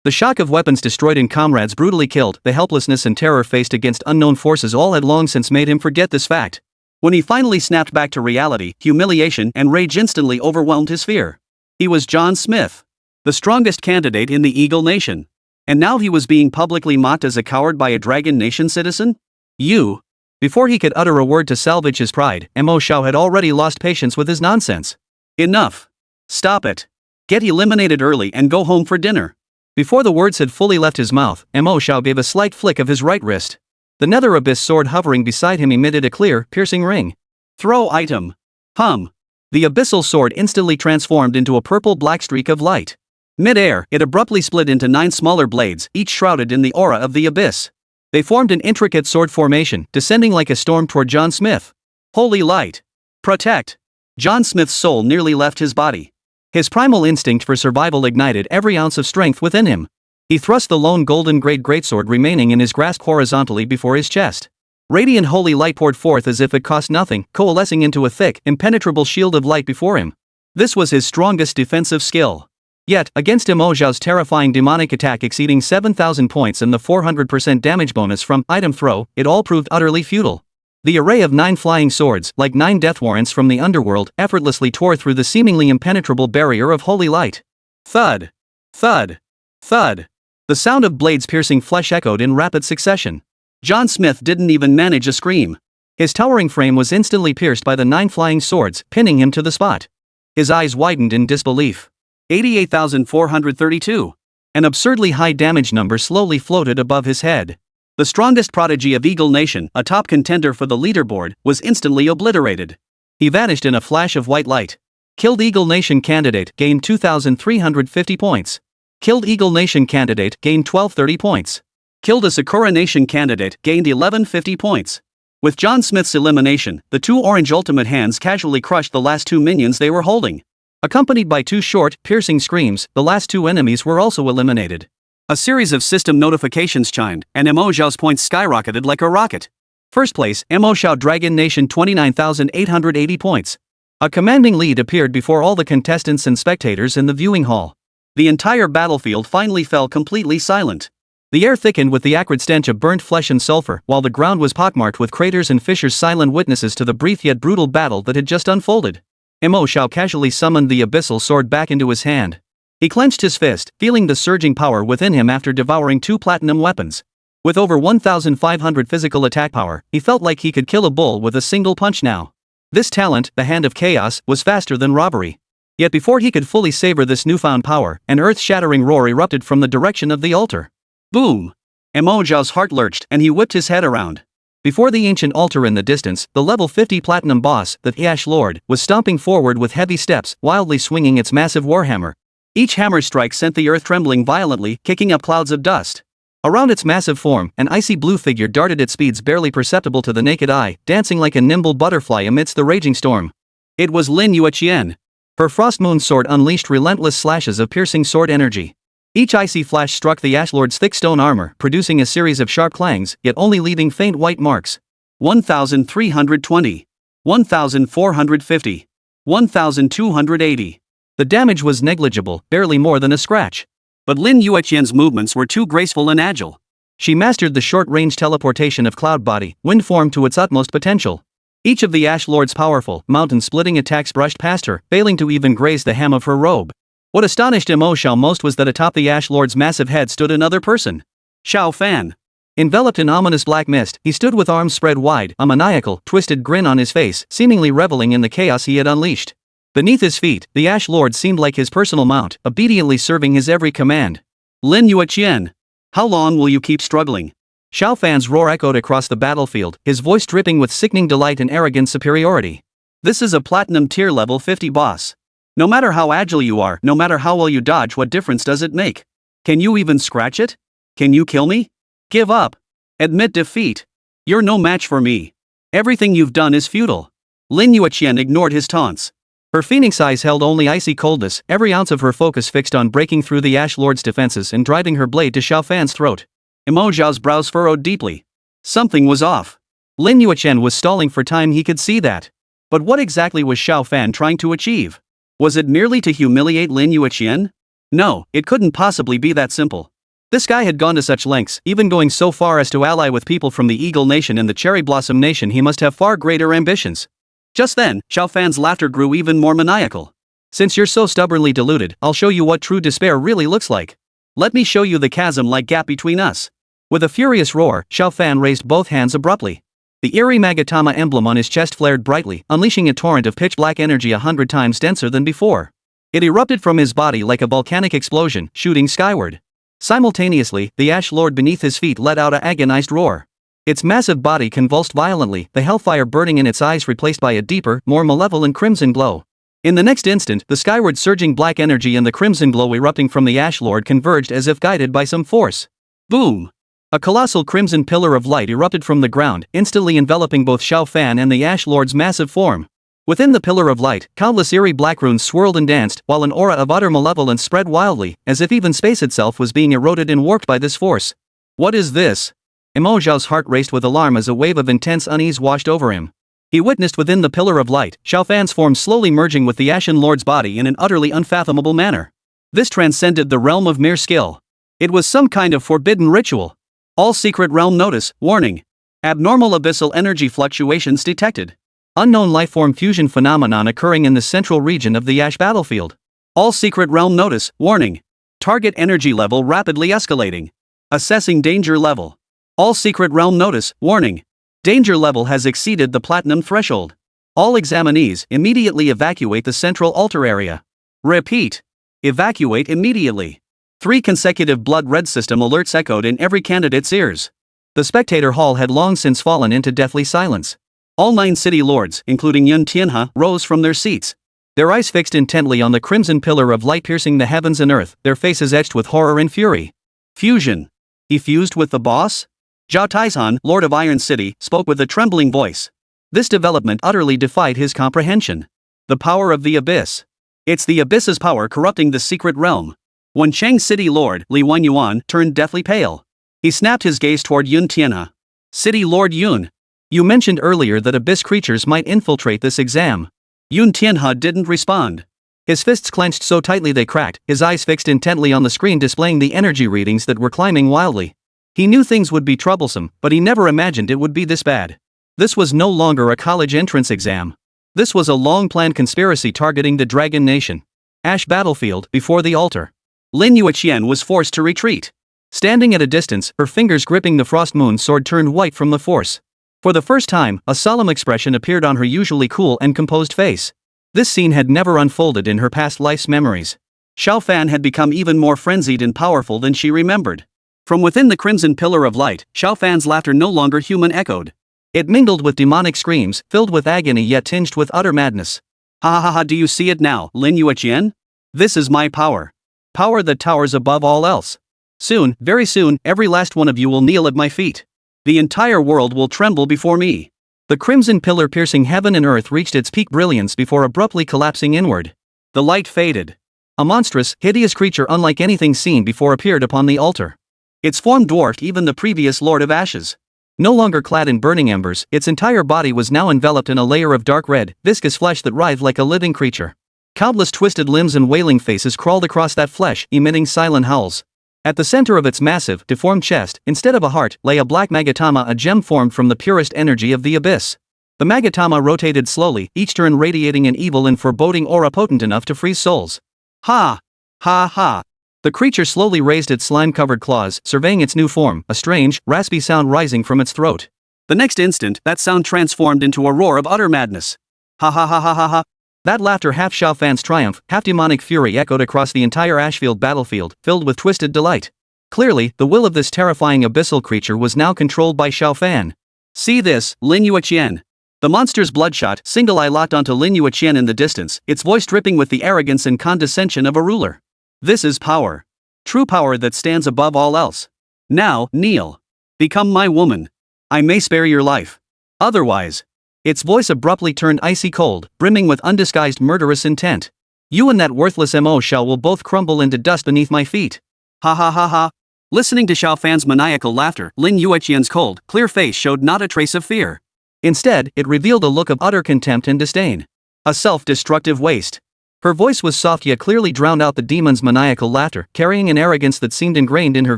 The shock of weapons destroyed and comrades brutally killed, the helplessness and terror faced against unknown forces all had long since made him forget this fact. When he finally snapped back to reality, humiliation and rage instantly overwhelmed his fear. He was John Smith, the strongest candidate in the Eagle Nation. And now he was being publicly mocked as a coward by a Dragon Nation citizen? You? Before he could utter a word to salvage his pride, Mo Xiao had already lost patience with his nonsense. Enough. Stop it. Get eliminated early and go home for dinner. Before the words had fully left his mouth, Mo Xiao gave a slight flick of his right wrist. The Nether Abyss sword hovering beside him emitted a clear, piercing ring. Throw item. Hum. The abyssal sword instantly transformed into a purple-black streak of light. Mid-air, it abruptly split into 9 smaller blades, each shrouded in the aura of the abyss. They formed an intricate sword formation, descending like a storm toward John Smith. Holy light. Protect. John Smith's soul nearly left his body. His primal instinct for survival ignited every ounce of strength within him. He thrust the lone golden-grade greatsword remaining in his grasp horizontally before his chest. Radiant holy light poured forth as if it cost nothing, coalescing into a thick, impenetrable shield of light before him. This was his strongest defensive skill. Yet, against Mo Xiao's terrifying demonic attack exceeding 7,000 points and the 400% damage bonus from item throw, it all proved utterly futile. The array of 9 flying swords, like 9 death warrants from the underworld, effortlessly tore through the seemingly impenetrable barrier of holy light. Thud! Thud! Thud! The sound of blades piercing flesh echoed in rapid succession. John Smith didn't even manage a scream. His towering frame was instantly pierced by the 9 flying swords, pinning him to the spot. His eyes widened in disbelief. 88,432. An absurdly high damage number slowly floated above his head. The strongest prodigy of Eagle Nation, a top contender for the leaderboard, was instantly obliterated. He vanished in a flash of white light. Killed Eagle Nation candidate gained 2,350 points. Killed Eagle Nation candidate gained 1,230 points. Killed a Sakura Nation candidate gained 1,150 points. With John Smith's elimination, the 2 orange ultimate hands casually crushed the last 2 minions they were holding. Accompanied by 2 short, piercing screams, the last 2 enemies were also eliminated. A series of system notifications chimed, and Mo Xiao's points skyrocketed like a rocket. First place, Mo Xiao Dragon Nation 29,880 points. A commanding lead appeared before all the contestants and spectators in the viewing hall. The entire battlefield finally fell completely silent. The air thickened with the acrid stench of burnt flesh and sulfur, while the ground was pockmarked with craters and fissures, silent witnesses to the brief yet brutal battle that had just unfolded. Mo Xiao casually summoned the abyssal sword back into his hand. He clenched his fist, feeling the surging power within him after devouring 2 platinum weapons. With over 1,500 physical attack power, he felt like he could kill a bull with a single punch now. This talent, the Hand of Chaos, was faster than robbery. Yet before he could fully savor this newfound power, an earth-shattering roar erupted from the direction of the altar. Boom! Mo Xiao's heart lurched and he whipped his head around. Before the ancient altar in the distance, the level 50 platinum boss, the Ash Lord, was stomping forward with heavy steps, wildly swinging its massive warhammer. Each hammer strike sent the earth trembling violently, kicking up clouds of dust. Around its massive form, an icy blue figure darted at speeds barely perceptible to the naked eye, dancing like a nimble butterfly amidst the raging storm. It was Lin Yueqian. Her frost moon sword unleashed relentless slashes of piercing sword energy. Each icy flash struck the Ash Lord's thick stone armor, producing a series of sharp clangs, yet only leaving faint white marks. 1,320. 1,450. 1,280. The damage was negligible, barely more than a scratch. But Lin Yueqian's movements were too graceful and agile. She mastered the short-range teleportation of Cloud Body, wind form to its utmost potential. Each of the Ash Lord's powerful, mountain-splitting attacks brushed past her, failing to even graze the hem of her robe. What astonished Mo Xiao most was that atop the Ash Lord's massive head stood another person. Xiao Fan. Enveloped in ominous black mist, he stood with arms spread wide, a maniacal, twisted grin on his face, seemingly reveling in the chaos he had unleashed. Beneath his feet, the Ash Lord seemed like his personal mount, obediently serving his every command. Lin Yueqian. How long will you keep struggling? Xiao Fan's roar echoed across the battlefield, his voice dripping with sickening delight and arrogant superiority. This is a platinum tier level 50 boss. No matter how agile you are, no matter how well you dodge, what difference does it make? Can you even scratch it? Can you kill me? Give up. Admit defeat. You're no match for me. Everything you've done is futile. Lin Yueqian ignored his taunts. Her phoenix eyes held only icy coldness, every ounce of her focus fixed on breaking through the Ash Lord's defenses and driving her blade to Xiao Fan's throat. Mo Xiao's brows furrowed deeply. Something was off. Lin Yueqian was stalling for time, he could see that. But what exactly was Xiao Fan trying to achieve? Was it merely to humiliate Lin Yueqian? No, it couldn't possibly be that simple. This guy had gone to such lengths, even going so far as to ally with people from the Eagle Nation and the Cherry Blossom Nation. He must have far greater ambitions. Just then, Xiao Fan's laughter grew even more maniacal. Since you're so stubbornly deluded, I'll show you what true despair really looks like. Let me show you the chasm-like gap between us. With a furious roar, Xiao Fan raised both hands abruptly. The eerie magatama emblem on his chest flared brightly, unleashing a torrent of pitch-black energy 100 times denser than before. It erupted from his body like a volcanic explosion, shooting skyward. Simultaneously, the Ash Lord beneath his feet let out an agonized roar. Its massive body convulsed violently, the hellfire burning in its eyes replaced by a deeper, more malevolent crimson glow. In the next instant, the skyward surging black energy and the crimson glow erupting from the Ash Lord converged as if guided by some force. Boom! A colossal crimson pillar of light erupted from the ground, instantly enveloping both Xiao Fan and the Ash Lord's massive form. Within the pillar of light, countless eerie black runes swirled and danced, while an aura of utter malevolence spread wildly, as if even space itself was being eroded and warped by this force. What is this? Mo Xiao's heart raced with alarm as a wave of intense unease washed over him. He witnessed within the pillar of light, Xiao Fan's form slowly merging with the Ashen Lord's body in an utterly unfathomable manner. This transcended the realm of mere skill. It was some kind of forbidden ritual. All secret realm notice, warning. Abnormal abyssal energy fluctuations detected. Unknown lifeform fusion phenomenon occurring in the central region of the Ash battlefield. All secret realm notice, warning. Target energy level rapidly escalating. Assessing danger level. All secret realm notice, warning. Danger level has exceeded the platinum threshold. All examinees immediately evacuate the central altar area. Repeat. Evacuate immediately. 3 consecutive blood red system alerts echoed in every candidate's ears. The spectator hall had long since fallen into deathly silence. All 9 city lords, including Yun Tianhe, rose from their seats. Their eyes fixed intently on the crimson pillar of light piercing the heavens and earth, their faces etched with horror and fury. Fusion. He fused with the boss? Zhao Taizhan, Lord of Iron City, spoke with a trembling voice. This development utterly defied his comprehension. The power of the abyss. It's the abyss's power corrupting the secret realm. When Cheng City Lord Li Yuan turned deathly pale. He snapped his gaze toward Yun Tianhe. City Lord Yun. You mentioned earlier that abyss creatures might infiltrate this exam. Yun Tianhe didn't respond. His fists clenched so tightly they cracked, his eyes fixed intently on the screen displaying the energy readings that were climbing wildly. He knew things would be troublesome, but he never imagined it would be this bad. This was no longer a college entrance exam. This was a long-planned conspiracy targeting the Dragon Nation. Ash battlefield, before the altar. Lin Yueqian was forced to retreat. Standing at a distance, her fingers gripping the Frost Moon sword turned white from the force. For the first time, a solemn expression appeared on her usually cool and composed face. This scene had never unfolded in her past life's memories. Xiao Fan had become even more frenzied and powerful than she remembered. From within the crimson pillar of light, Xiao Fan's laughter no longer human echoed. It mingled with demonic screams, filled with agony yet tinged with utter madness. Ha ha ha, do you see it now, Lin Yueqian? This is my power. Power that towers above all else. Soon, very soon, every last one of you will kneel at my feet. The entire world will tremble before me. The crimson pillar piercing heaven and earth reached its peak brilliance before abruptly collapsing inward. The light faded. A monstrous, hideous creature unlike anything seen before appeared upon the altar. Its form dwarfed even the previous Lord of Ashes. No longer clad in burning embers, its entire body was now enveloped in a layer of dark red, viscous flesh that writhed like a living creature. Countless twisted limbs and wailing faces crawled across that flesh, emitting silent howls. At the center of its massive, deformed chest, instead of a heart, lay a black magatama, a gem formed from the purest energy of the abyss. The magatama rotated slowly, each turn radiating an evil and foreboding aura potent enough to freeze souls. Ha! Ha ha! The creature slowly raised its slime-covered claws, surveying its new form, a strange, raspy sound rising from its throat. The next instant, that sound transformed into a roar of utter madness. Ha ha ha ha ha ha! That laughter, half Xiao Fan's triumph, half demonic fury, echoed across the entire Ashfield battlefield, filled with twisted delight. Clearly, the will of this terrifying abyssal creature was now controlled by Xiao Fan. See this, Lin Yueqian. The monster's bloodshot, single eye locked onto Lin Yueqian in the distance, its voice dripping with the arrogance and condescension of a ruler. This is power. True power that stands above all else. Now, kneel. Become my woman. I may spare your life. Otherwise. Its voice abruptly turned icy cold, brimming with undisguised murderous intent. You and that worthless Mo Xiao will both crumble into dust beneath my feet. Ha ha ha ha. Listening to Xiao Fan's maniacal laughter, Lin Yueqian's cold, clear face showed not a trace of fear. Instead, it revealed a look of utter contempt and disdain. A self-destructive waste. Her voice was soft yet clearly drowned out the demon's maniacal laughter, carrying an arrogance that seemed ingrained in her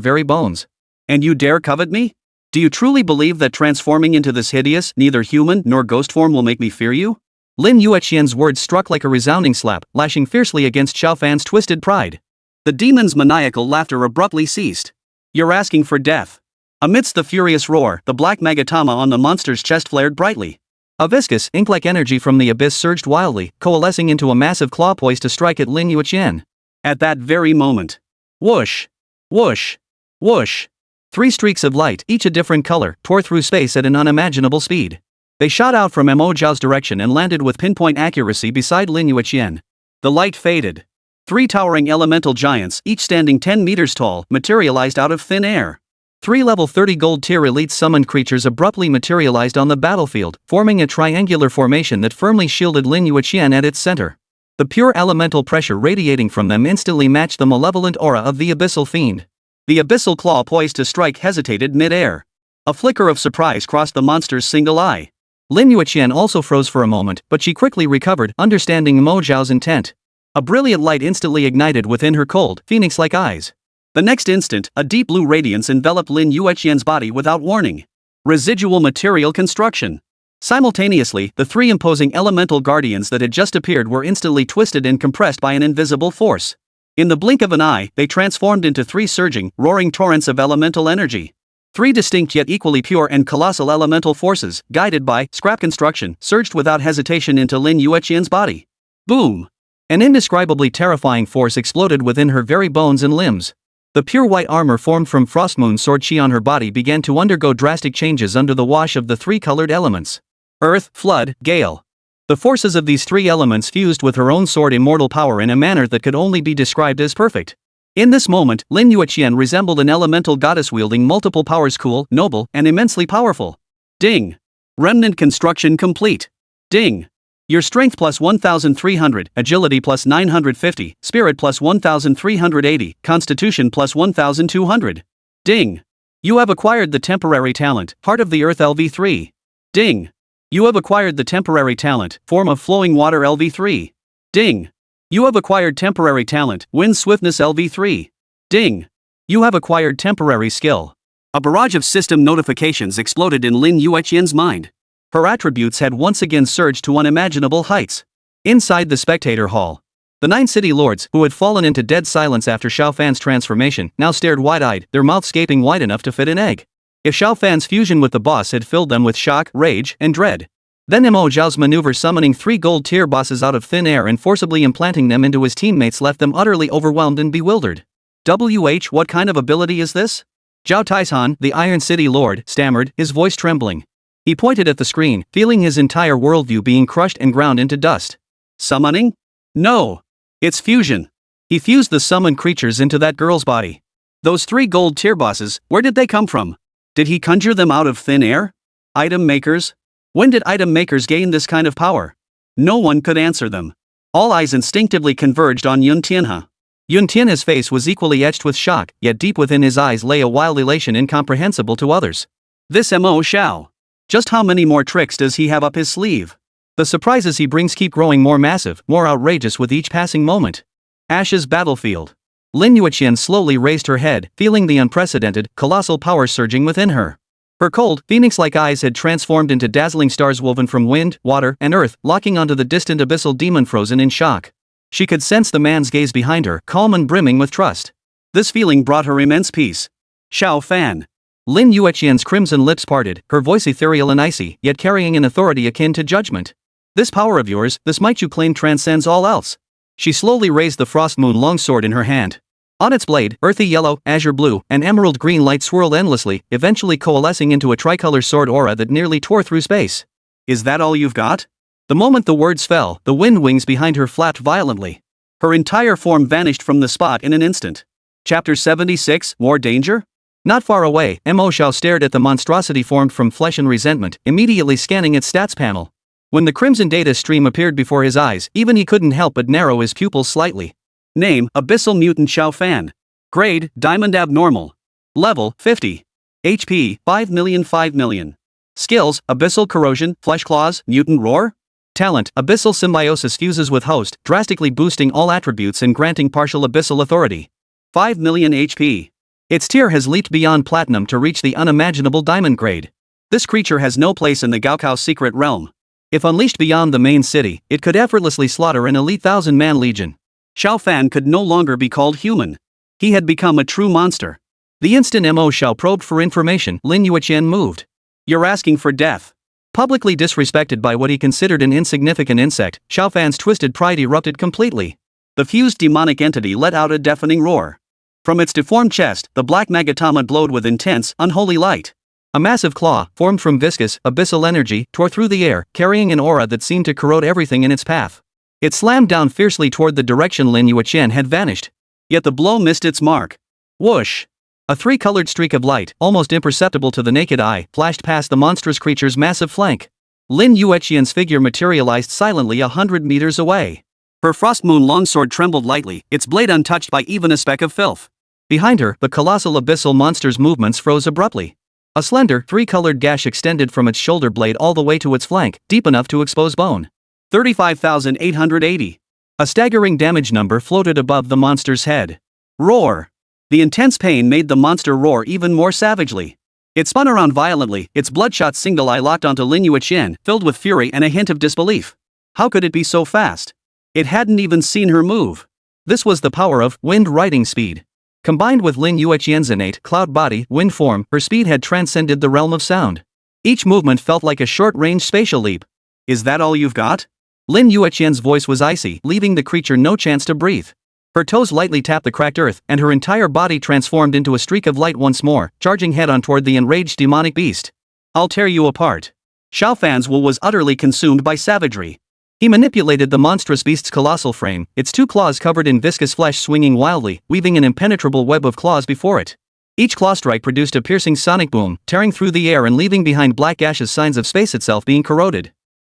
very bones. And you dare covet me? Do you truly believe that transforming into this hideous, neither human nor ghost form will make me fear you? Lin Yueqian's words struck like a resounding slap, lashing fiercely against Xiao Fan's twisted pride. The demon's maniacal laughter abruptly ceased. You're asking for death. Amidst the furious roar, the black magatama on the monster's chest flared brightly. A viscous, ink-like energy from the abyss surged wildly, coalescing into a massive claw poised to strike at Lin Yueqian. At that very moment. Whoosh! Whoosh! Whoosh! 3 streaks of light, each a different color, tore through space at an unimaginable speed. They shot out from Mo Xiao's direction and landed with pinpoint accuracy beside Lin Yueqian. The light faded. 3 towering elemental giants, each standing 10 meters tall, materialized out of thin air. 3 level 30 gold tier elite summoned creatures abruptly materialized on the battlefield, forming a triangular formation that firmly shielded Lin Yueqian at its center. The pure elemental pressure radiating from them instantly matched the malevolent aura of the abyssal fiend. The abyssal claw poised to strike hesitated mid-air. A flicker of surprise crossed the monster's single eye. Lin Yueqian also froze for a moment, but she quickly recovered, understanding Mo Xiao's intent. A brilliant light instantly ignited within her cold, phoenix-like eyes. The next instant, a deep blue radiance enveloped Lin Yueqian's body without warning. Residual material construction. Simultaneously, the three imposing elemental guardians that had just appeared were instantly twisted and compressed by an invisible force. In the blink of an eye, they transformed into three surging, roaring torrents of elemental energy. Three distinct yet equally pure and colossal elemental forces, guided by scrap construction, surged without hesitation into Lin Yueqian's body. Boom! An indescribably terrifying force exploded within her very bones and limbs. The pure white armor formed from Frostmoon's sword chi on her body began to undergo drastic changes under the wash of the three colored elements. Earth, flood, gale. The forces of these three elements fused with her own sword immortal power in a manner that could only be described as perfect. In this moment, Lin Yueqian resembled an elemental goddess wielding multiple powers, cool, noble, and immensely powerful. Ding! Remnant construction complete. Ding! Your strength plus 1,300, agility plus 950, spirit plus 1,380, constitution plus 1,200. Ding! You have acquired the temporary talent, Heart of the Earth LV3. Ding! You have acquired the temporary talent, Form of Flowing Water LV3. Ding! You have acquired temporary talent, Wind Swiftness LV3. Ding! You have acquired temporary skill. A barrage of system notifications exploded in Lin Yueqian's mind. Her attributes had once again surged to unimaginable heights. Inside the spectator hall, the 9 city lords, who had fallen into dead silence after Xiao Fan's transformation, now stared wide-eyed, their mouths gaping wide enough to fit an egg. If Xiao Fan's fusion with the boss had filled them with shock, rage, and dread, then Mo Xiao's maneuver summoning 3 gold-tier bosses out of thin air and forcibly implanting them into his teammates left them utterly overwhelmed and bewildered. What kind of ability is this? Zhao Taishan, the Iron City Lord, stammered, his voice trembling. He pointed at the screen, feeling his entire worldview being crushed and ground into dust. Summoning? No! It's fusion. He fused the summoned creatures into that girl's body. Those 3 gold-tier bosses, where did they come from? Did he conjure them out of thin air? Item makers? When did item makers gain this kind of power? No one could answer them. All eyes instinctively converged on Yun Tianhe. Yun Tianhe's face was equally etched with shock, yet deep within his eyes lay a wild elation incomprehensible to others. This Mo Xiao. Just how many more tricks does he have up his sleeve? The surprises he brings keep growing more massive, more outrageous with each passing moment. Ash's battlefield. Lin Yueqian slowly raised her head, feeling the unprecedented, colossal power surging within her. Her cold, phoenix-like eyes had transformed into dazzling stars woven from wind, water, and earth, locking onto the distant abyssal demon frozen in shock. She could sense the man's gaze behind her, calm and brimming with trust. This feeling brought her immense peace. Xiao Fan. Lin Yueqian's crimson lips parted, her voice ethereal and icy, yet carrying an authority akin to judgment. This power of yours, this might you claim transcends all else. She slowly raised the Frostmoon longsword in her hand. On its blade, earthy yellow, azure blue, and emerald green light swirled endlessly, eventually coalescing into a tricolor sword aura that nearly tore through space. Is that all you've got? The moment the words fell, the wind wings behind her flapped violently. Her entire form vanished from the spot in an instant. Chapter 76, More Danger? Not far away, Mo Xiao stared at the monstrosity formed from flesh and resentment, immediately scanning its stats panel. When the crimson data stream appeared before his eyes, even he couldn't help but narrow his pupils slightly. Name, Abyssal Mutant Xiao Fan. Grade, Diamond Abnormal. Level, 50. HP, 5,000,000. Skills, Abyssal Corrosion, Flesh Claws, Mutant Roar. Talent, Abyssal Symbiosis fuses with Host, drastically boosting all attributes and granting partial Abyssal Authority. 5 million HP. Its tier has leaped beyond Platinum to reach the unimaginable Diamond grade. This creature has no place in the Gaokao secret realm. If unleashed beyond the main city, it could effortlessly slaughter an elite 1,000-man legion. Xiao Fan could no longer be called human. He had become a true monster. The instant Mo Xiao probed for information, Lin Yueqian moved. You're asking for death. Publicly disrespected by what he considered an insignificant insect, Xiao Fan's twisted pride erupted completely. The fused demonic entity let out a deafening roar. From its deformed chest, the black magatama glowed with intense, unholy light. A massive claw, formed from viscous, abyssal energy, tore through the air, carrying an aura that seemed to corrode everything in its path. It slammed down fiercely toward the direction Lin Yueqian had vanished. Yet the blow missed its mark. Whoosh! A 3-colored streak of light, almost imperceptible to the naked eye, flashed past the monstrous creature's massive flank. Lin Yueqian's figure materialized silently 100 meters away. Her Frostmoon longsword trembled lightly, its blade untouched by even a speck of filth. Behind her, the colossal abyssal monster's movements froze abruptly. A slender, 3-colored gash extended from its shoulder blade all the way to its flank, deep enough to expose bone. 35,880. A staggering damage number floated above the monster's head. Roar! The intense pain made the monster roar even more savagely. It spun around violently, its bloodshot single eye locked onto Lin Yueqian, filled with fury and a hint of disbelief. How could it be so fast? It hadn't even seen her move. This was the power of wind riding speed. Combined with Lin Yueqian's innate cloud body, wind form, her speed had transcended the realm of sound. Each movement felt like a short-range spatial leap. Is that all you've got? Lin Yueqian's voice was icy, leaving the creature no chance to breathe. Her toes lightly tapped the cracked earth, and her entire body transformed into a streak of light once more, charging head-on toward the enraged demonic beast. I'll tear you apart. Xiao Fan's will was utterly consumed by savagery. He manipulated the monstrous beast's colossal frame, its two claws covered in viscous flesh swinging wildly, weaving an impenetrable web of claws before it. Each claw strike produced a piercing sonic boom, tearing through the air and leaving behind black ashes, signs of space itself being corroded.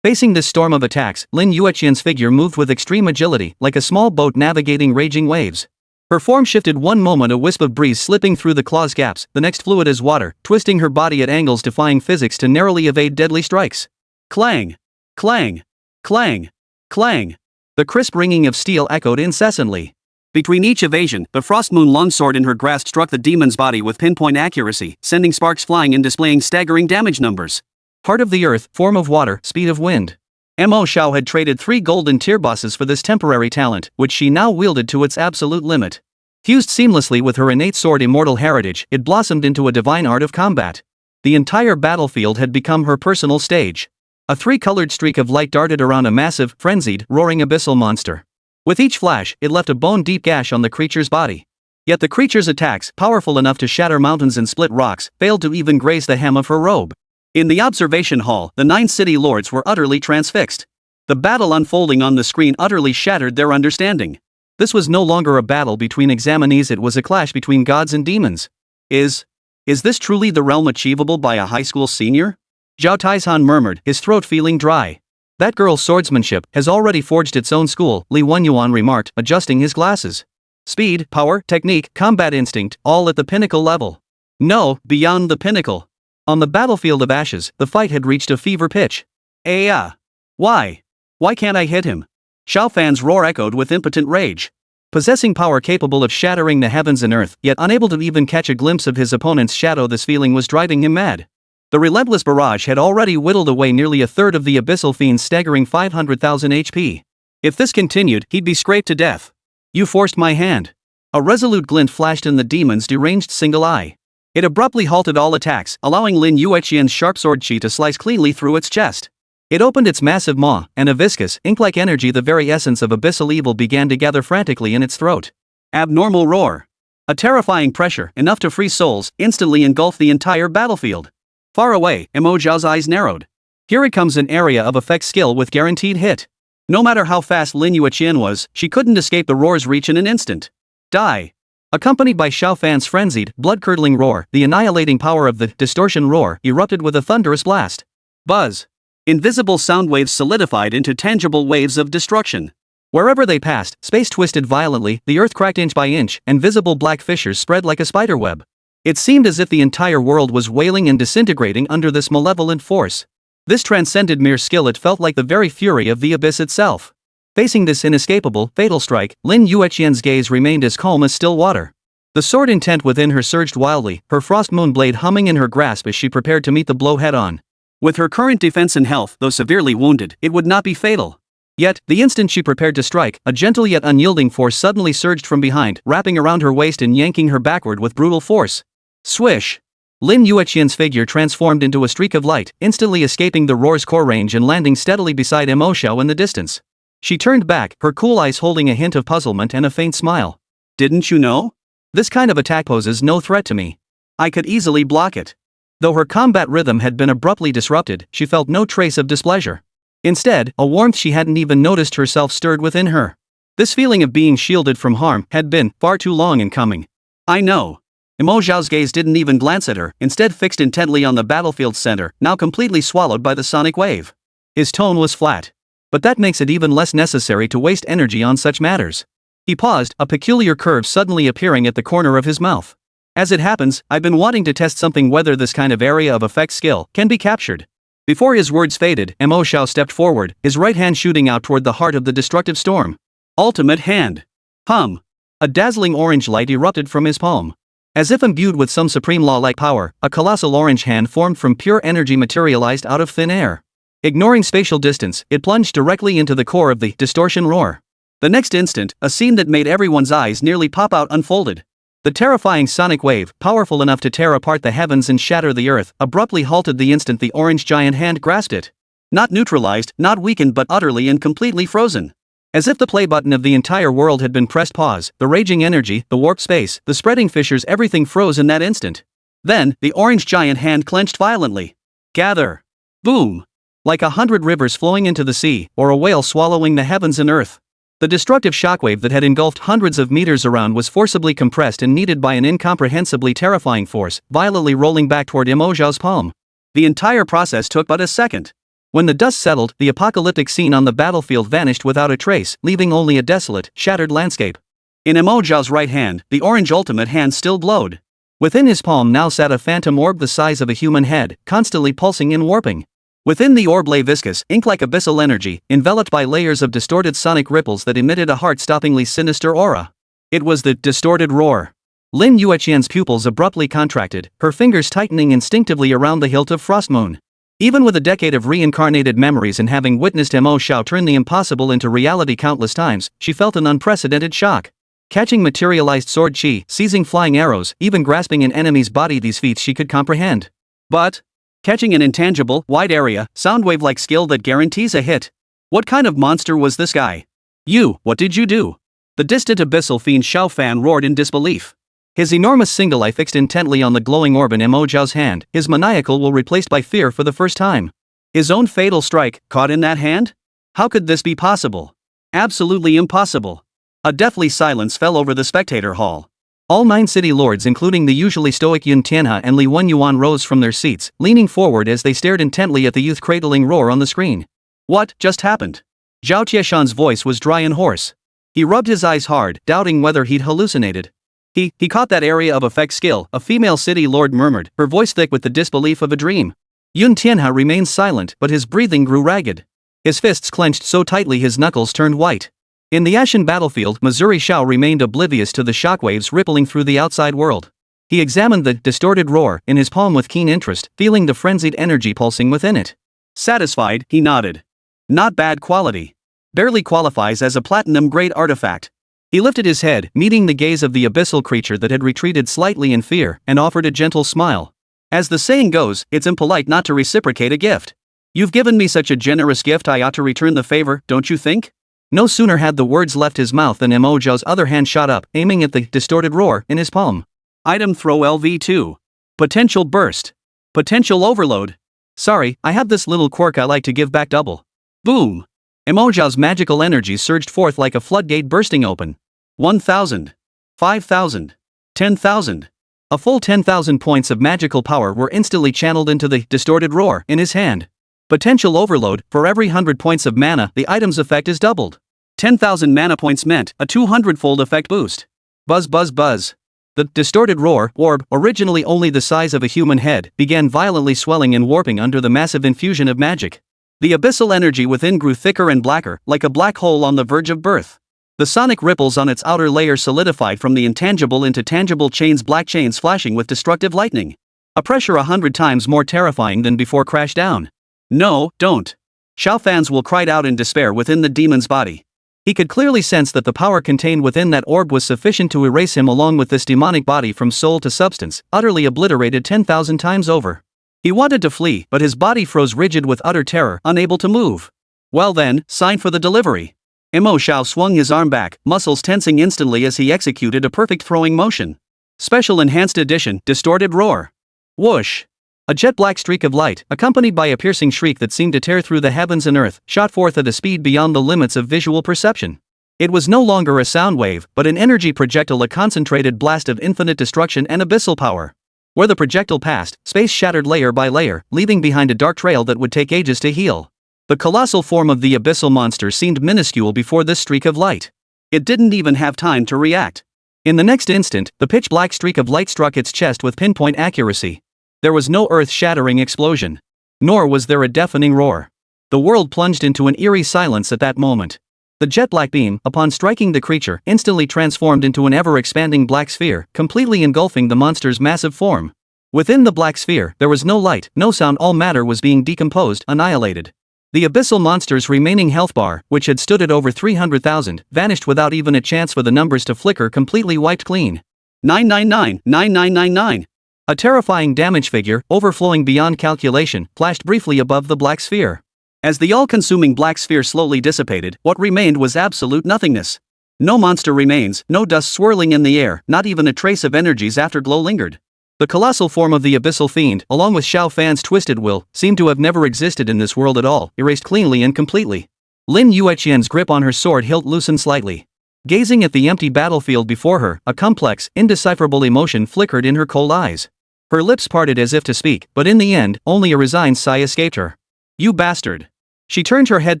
Facing this storm of attacks, Lin Yueqian's figure moved with extreme agility, like a small boat navigating raging waves. Her form shifted one moment, a wisp of breeze slipping through the claw's gaps, the next fluid as water, twisting her body at angles defying physics to narrowly evade deadly strikes. Clang! Clang! Clang! Clang! The crisp ringing of steel echoed incessantly. Between each evasion, the frost moon longsword in her grasp struck the demon's body with pinpoint accuracy, sending sparks flying and displaying staggering damage numbers. Heart of the earth, form of water, speed of wind. Mo Xiao had traded 3 golden tier bosses for this temporary talent, which she now wielded to its absolute limit. Fused seamlessly with her innate sword immortal heritage, it blossomed into a divine art of combat. The entire battlefield had become her personal stage. A 3-colored streak of light darted around a massive, frenzied, roaring abyssal monster. With each flash, it left a bone-deep gash on the creature's body. Yet the creature's attacks, powerful enough to shatter mountains and split rocks, failed to even graze the hem of her robe. In the observation hall, the 9 city lords were utterly transfixed. The battle unfolding on the screen utterly shattered their understanding. This was no longer a battle between examinees, it was a clash between gods and demons. Is this truly the realm achievable by a high school senior? Zhao Taizhan murmured, his throat feeling dry. That girl's swordsmanship has already forged its own school, Li Wenyuan remarked, adjusting his glasses. Speed, power, technique, combat instinct, all at the pinnacle level. No, beyond the pinnacle. On the battlefield of ashes, the fight had reached a fever pitch. Why? Why can't I hit him? Xiao Fan's roar echoed with impotent rage. Possessing power capable of shattering the heavens and earth, yet unable to even catch a glimpse of his opponent's shadow, this feeling was driving him mad. The relentless barrage had already whittled away nearly a third of the abyssal fiend's staggering 500,000 HP. If this continued, he'd be scraped to death. You forced my hand. A resolute glint flashed in the demon's deranged single eye. It abruptly halted all attacks, allowing Lin Yueqian's sharp sword chi to slice cleanly through its chest. It opened its massive maw, and a viscous, ink-like energy, the very essence of abyssal evil, began to gather frantically in its throat. Abnormal roar. A terrifying pressure, enough to freeze souls, instantly engulfed the entire battlefield. Far away, Mo Xiao's eyes narrowed. Here it comes, an area of effect skill with guaranteed hit. No matter how fast Lin Yueqian was, she couldn't escape the roar's reach in an instant. Die. Accompanied by Xiao Fan's frenzied, blood-curdling roar, the annihilating power of the distortion roar erupted with a thunderous blast. Buzz. Invisible sound waves solidified into tangible waves of destruction. Wherever they passed, space twisted violently, the earth cracked inch by inch, and visible black fissures spread like a spiderweb. It seemed as if the entire world was wailing and disintegrating under this malevolent force. This transcended mere skill, it felt like the very fury of the abyss itself. Facing this inescapable, fatal strike, Lin Yueqian's gaze remained as calm as still water. The sword intent within her surged wildly, her frost moon blade humming in her grasp as she prepared to meet the blow head-on. With her current defense and health, though severely wounded, it would not be fatal. Yet, the instant she prepared to strike, a gentle yet unyielding force suddenly surged from behind, wrapping around her waist and yanking her backward with brutal force. Swish! Lin Yueqian's figure transformed into a streak of light, instantly escaping the roar's core range and landing steadily beside Mo Xiao in the distance. She turned back, her cool eyes holding a hint of puzzlement and a faint smile. Didn't you know? This kind of attack poses no threat to me. I could easily block it. Though her combat rhythm had been abruptly disrupted, she felt no trace of displeasure. Instead, a warmth she hadn't even noticed herself stirred within her. This feeling of being shielded from harm had been far too long in coming. I know. Mo Xiao's gaze didn't even glance at her, instead fixed intently on the battlefield's center, now completely swallowed by the sonic wave. His tone was flat. But that makes it even less necessary to waste energy on such matters. He paused, a peculiar curve suddenly appearing at the corner of his mouth. As it happens, I've been wanting to test something, whether this kind of area of effect skill can be captured. Before his words faded, Mo Xiao stepped forward, his right hand shooting out toward the heart of the destructive storm. Ultimate hand. Hum. A dazzling orange light erupted from his palm. As if imbued with some supreme law-like power, a colossal orange hand formed from pure energy materialized out of thin air. Ignoring spatial distance, it plunged directly into the core of the distortion roar. The next instant, a scene that made everyone's eyes nearly pop out unfolded. The terrifying sonic wave, powerful enough to tear apart the heavens and shatter the earth, abruptly halted the instant the orange giant hand grasped it. Not neutralized, not weakened, but utterly and completely frozen. As if the play button of the entire world had been pressed pause, the raging energy, the warped space, the spreading fissures, everything froze in that instant. Then, the orange giant hand clenched violently. Gather. Boom. Like 100 rivers flowing into the sea, or a whale swallowing the heavens and earth. The destructive shockwave that had engulfed hundreds of meters around was forcibly compressed and kneaded by an incomprehensibly terrifying force, violently rolling back toward Mo Xiao's palm. The entire process took but a second. When the dust settled, the apocalyptic scene on the battlefield vanished without a trace, leaving only a desolate, shattered landscape. In Mo Xiao's right hand, the orange ultimate hand still glowed. Within his palm now sat a phantom orb the size of a human head, constantly pulsing and warping. Within the orb lay viscous, ink-like abyssal energy, enveloped by layers of distorted sonic ripples that emitted a heart-stoppingly sinister aura. It was the distorted roar. Lin Yueqian's pupils abruptly contracted, her fingers tightening instinctively around the hilt of Frostmoon. Even with a decade of reincarnated memories and having witnessed Mo Xiao turn the impossible into reality countless times, she felt an unprecedented shock. Catching materialized sword chi, seizing flying arrows, even grasping an enemy's body, these feats she could comprehend. But catching an intangible, wide-area, soundwave-like skill that guarantees a hit. What kind of monster was this guy? You, what did you do? The distant abyssal fiend Xiao Fan roared in disbelief. His enormous single eye fixed intently on the glowing orb in Mo Xiao's hand, his maniacal will replaced by fear for the first time. His own fatal strike, caught in that hand? How could this be possible? Absolutely impossible. A deathly silence fell over the spectator hall. All 9 city lords, including the usually stoic Yun Tianhe and Li Wenyuan, rose from their seats, leaning forward as they stared intently at the youth cradling roar on the screen. What just happened? Zhao Tieshan's voice was dry and hoarse. He rubbed his eyes hard, doubting whether he'd hallucinated. He caught that area of effect skill, a female city lord murmured, her voice thick with the disbelief of a dream. Yun Tianhe remained silent, but his breathing grew ragged. His fists clenched so tightly his knuckles turned white. In the ashen battlefield, Missouri Xiao remained oblivious to the shockwaves rippling through the outside world. He examined the distorted roar in his palm with keen interest, feeling the frenzied energy pulsing within it. Satisfied, he nodded. Not bad quality. Barely qualifies as a platinum-grade artifact. He lifted his head, meeting the gaze of the abyssal creature that had retreated slightly in fear, and offered a gentle smile. As the saying goes, it's impolite not to reciprocate a gift. You've given me such a generous gift, I ought to return the favor, don't you think? No sooner had the words left his mouth than Mo Xiao's other hand shot up, aiming at the distorted roar in his palm. Item throw LV2. Potential burst. Potential overload. Sorry, I have this little quirk I like to give back double. Boom. Mo Xiao's magical energies surged forth like a floodgate bursting open. 1,000. 5,000. 10,000. A full 10,000 points of magical power were instantly channeled into the distorted roar in his hand. Potential overload, for every 100 points of mana, the item's effect is doubled. 10,000 mana points meant a 200-fold effect boost. Buzz buzz buzz. The distorted roar, orb, originally only the size of a human head, began violently swelling and warping under the massive infusion of magic. The abyssal energy within grew thicker and blacker, like a black hole on the verge of birth. The sonic ripples on its outer layer solidified from the intangible into tangible chains, black chains flashing with destructive lightning. A pressure 100 times more terrifying than before crashed down. No, don't. Xiao Fan's will cried out in despair within the demon's body. He could clearly sense that the power contained within that orb was sufficient to erase him along with this demonic body from soul to substance, utterly obliterated 10,000 times over. He wanted to flee, but his body froze rigid with utter terror, unable to move. Well then, sign for the delivery. Mo Xiao swung his arm back, muscles tensing instantly as he executed a perfect throwing motion. Special Enhanced Edition, Distorted Roar. Whoosh. A jet-black streak of light, accompanied by a piercing shriek that seemed to tear through the heavens and earth, shot forth at a speed beyond the limits of visual perception. It was no longer a sound wave, but an energy projectile, a concentrated blast of infinite destruction and abyssal power. Where the projectile passed, space shattered layer by layer, leaving behind a dark trail that would take ages to heal. The colossal form of the abyssal monster seemed minuscule before this streak of light. It didn't even have time to react. In the next instant, the pitch-black streak of light struck its chest with pinpoint accuracy. There was no earth-shattering explosion. Nor was there a deafening roar. The world plunged into an eerie silence at that moment. The jet black beam, upon striking the creature, instantly transformed into an ever-expanding black sphere, completely engulfing the monster's massive form. Within the black sphere, there was no light, no sound, all matter was being decomposed, annihilated. The abyssal monster's remaining health bar, which had stood at over 300,000, vanished without even a chance for the numbers to flicker, completely wiped clean. 999, 9999. A terrifying damage figure, overflowing beyond calculation, flashed briefly above the black sphere. As the all-consuming black sphere slowly dissipated, what remained was absolute nothingness. No monster remains, no dust swirling in the air, not even a trace of energy's afterglow lingered. The colossal form of the abyssal fiend, along with Xiao Fan's twisted will, seemed to have never existed in this world at all, erased cleanly and completely. Lin Yueqian's grip on her sword hilt loosened slightly. Gazing at the empty battlefield before her, a complex, indecipherable emotion flickered in her cold eyes. Her lips parted as if to speak, but in the end, only a resigned sigh escaped her. "You bastard." She turned her head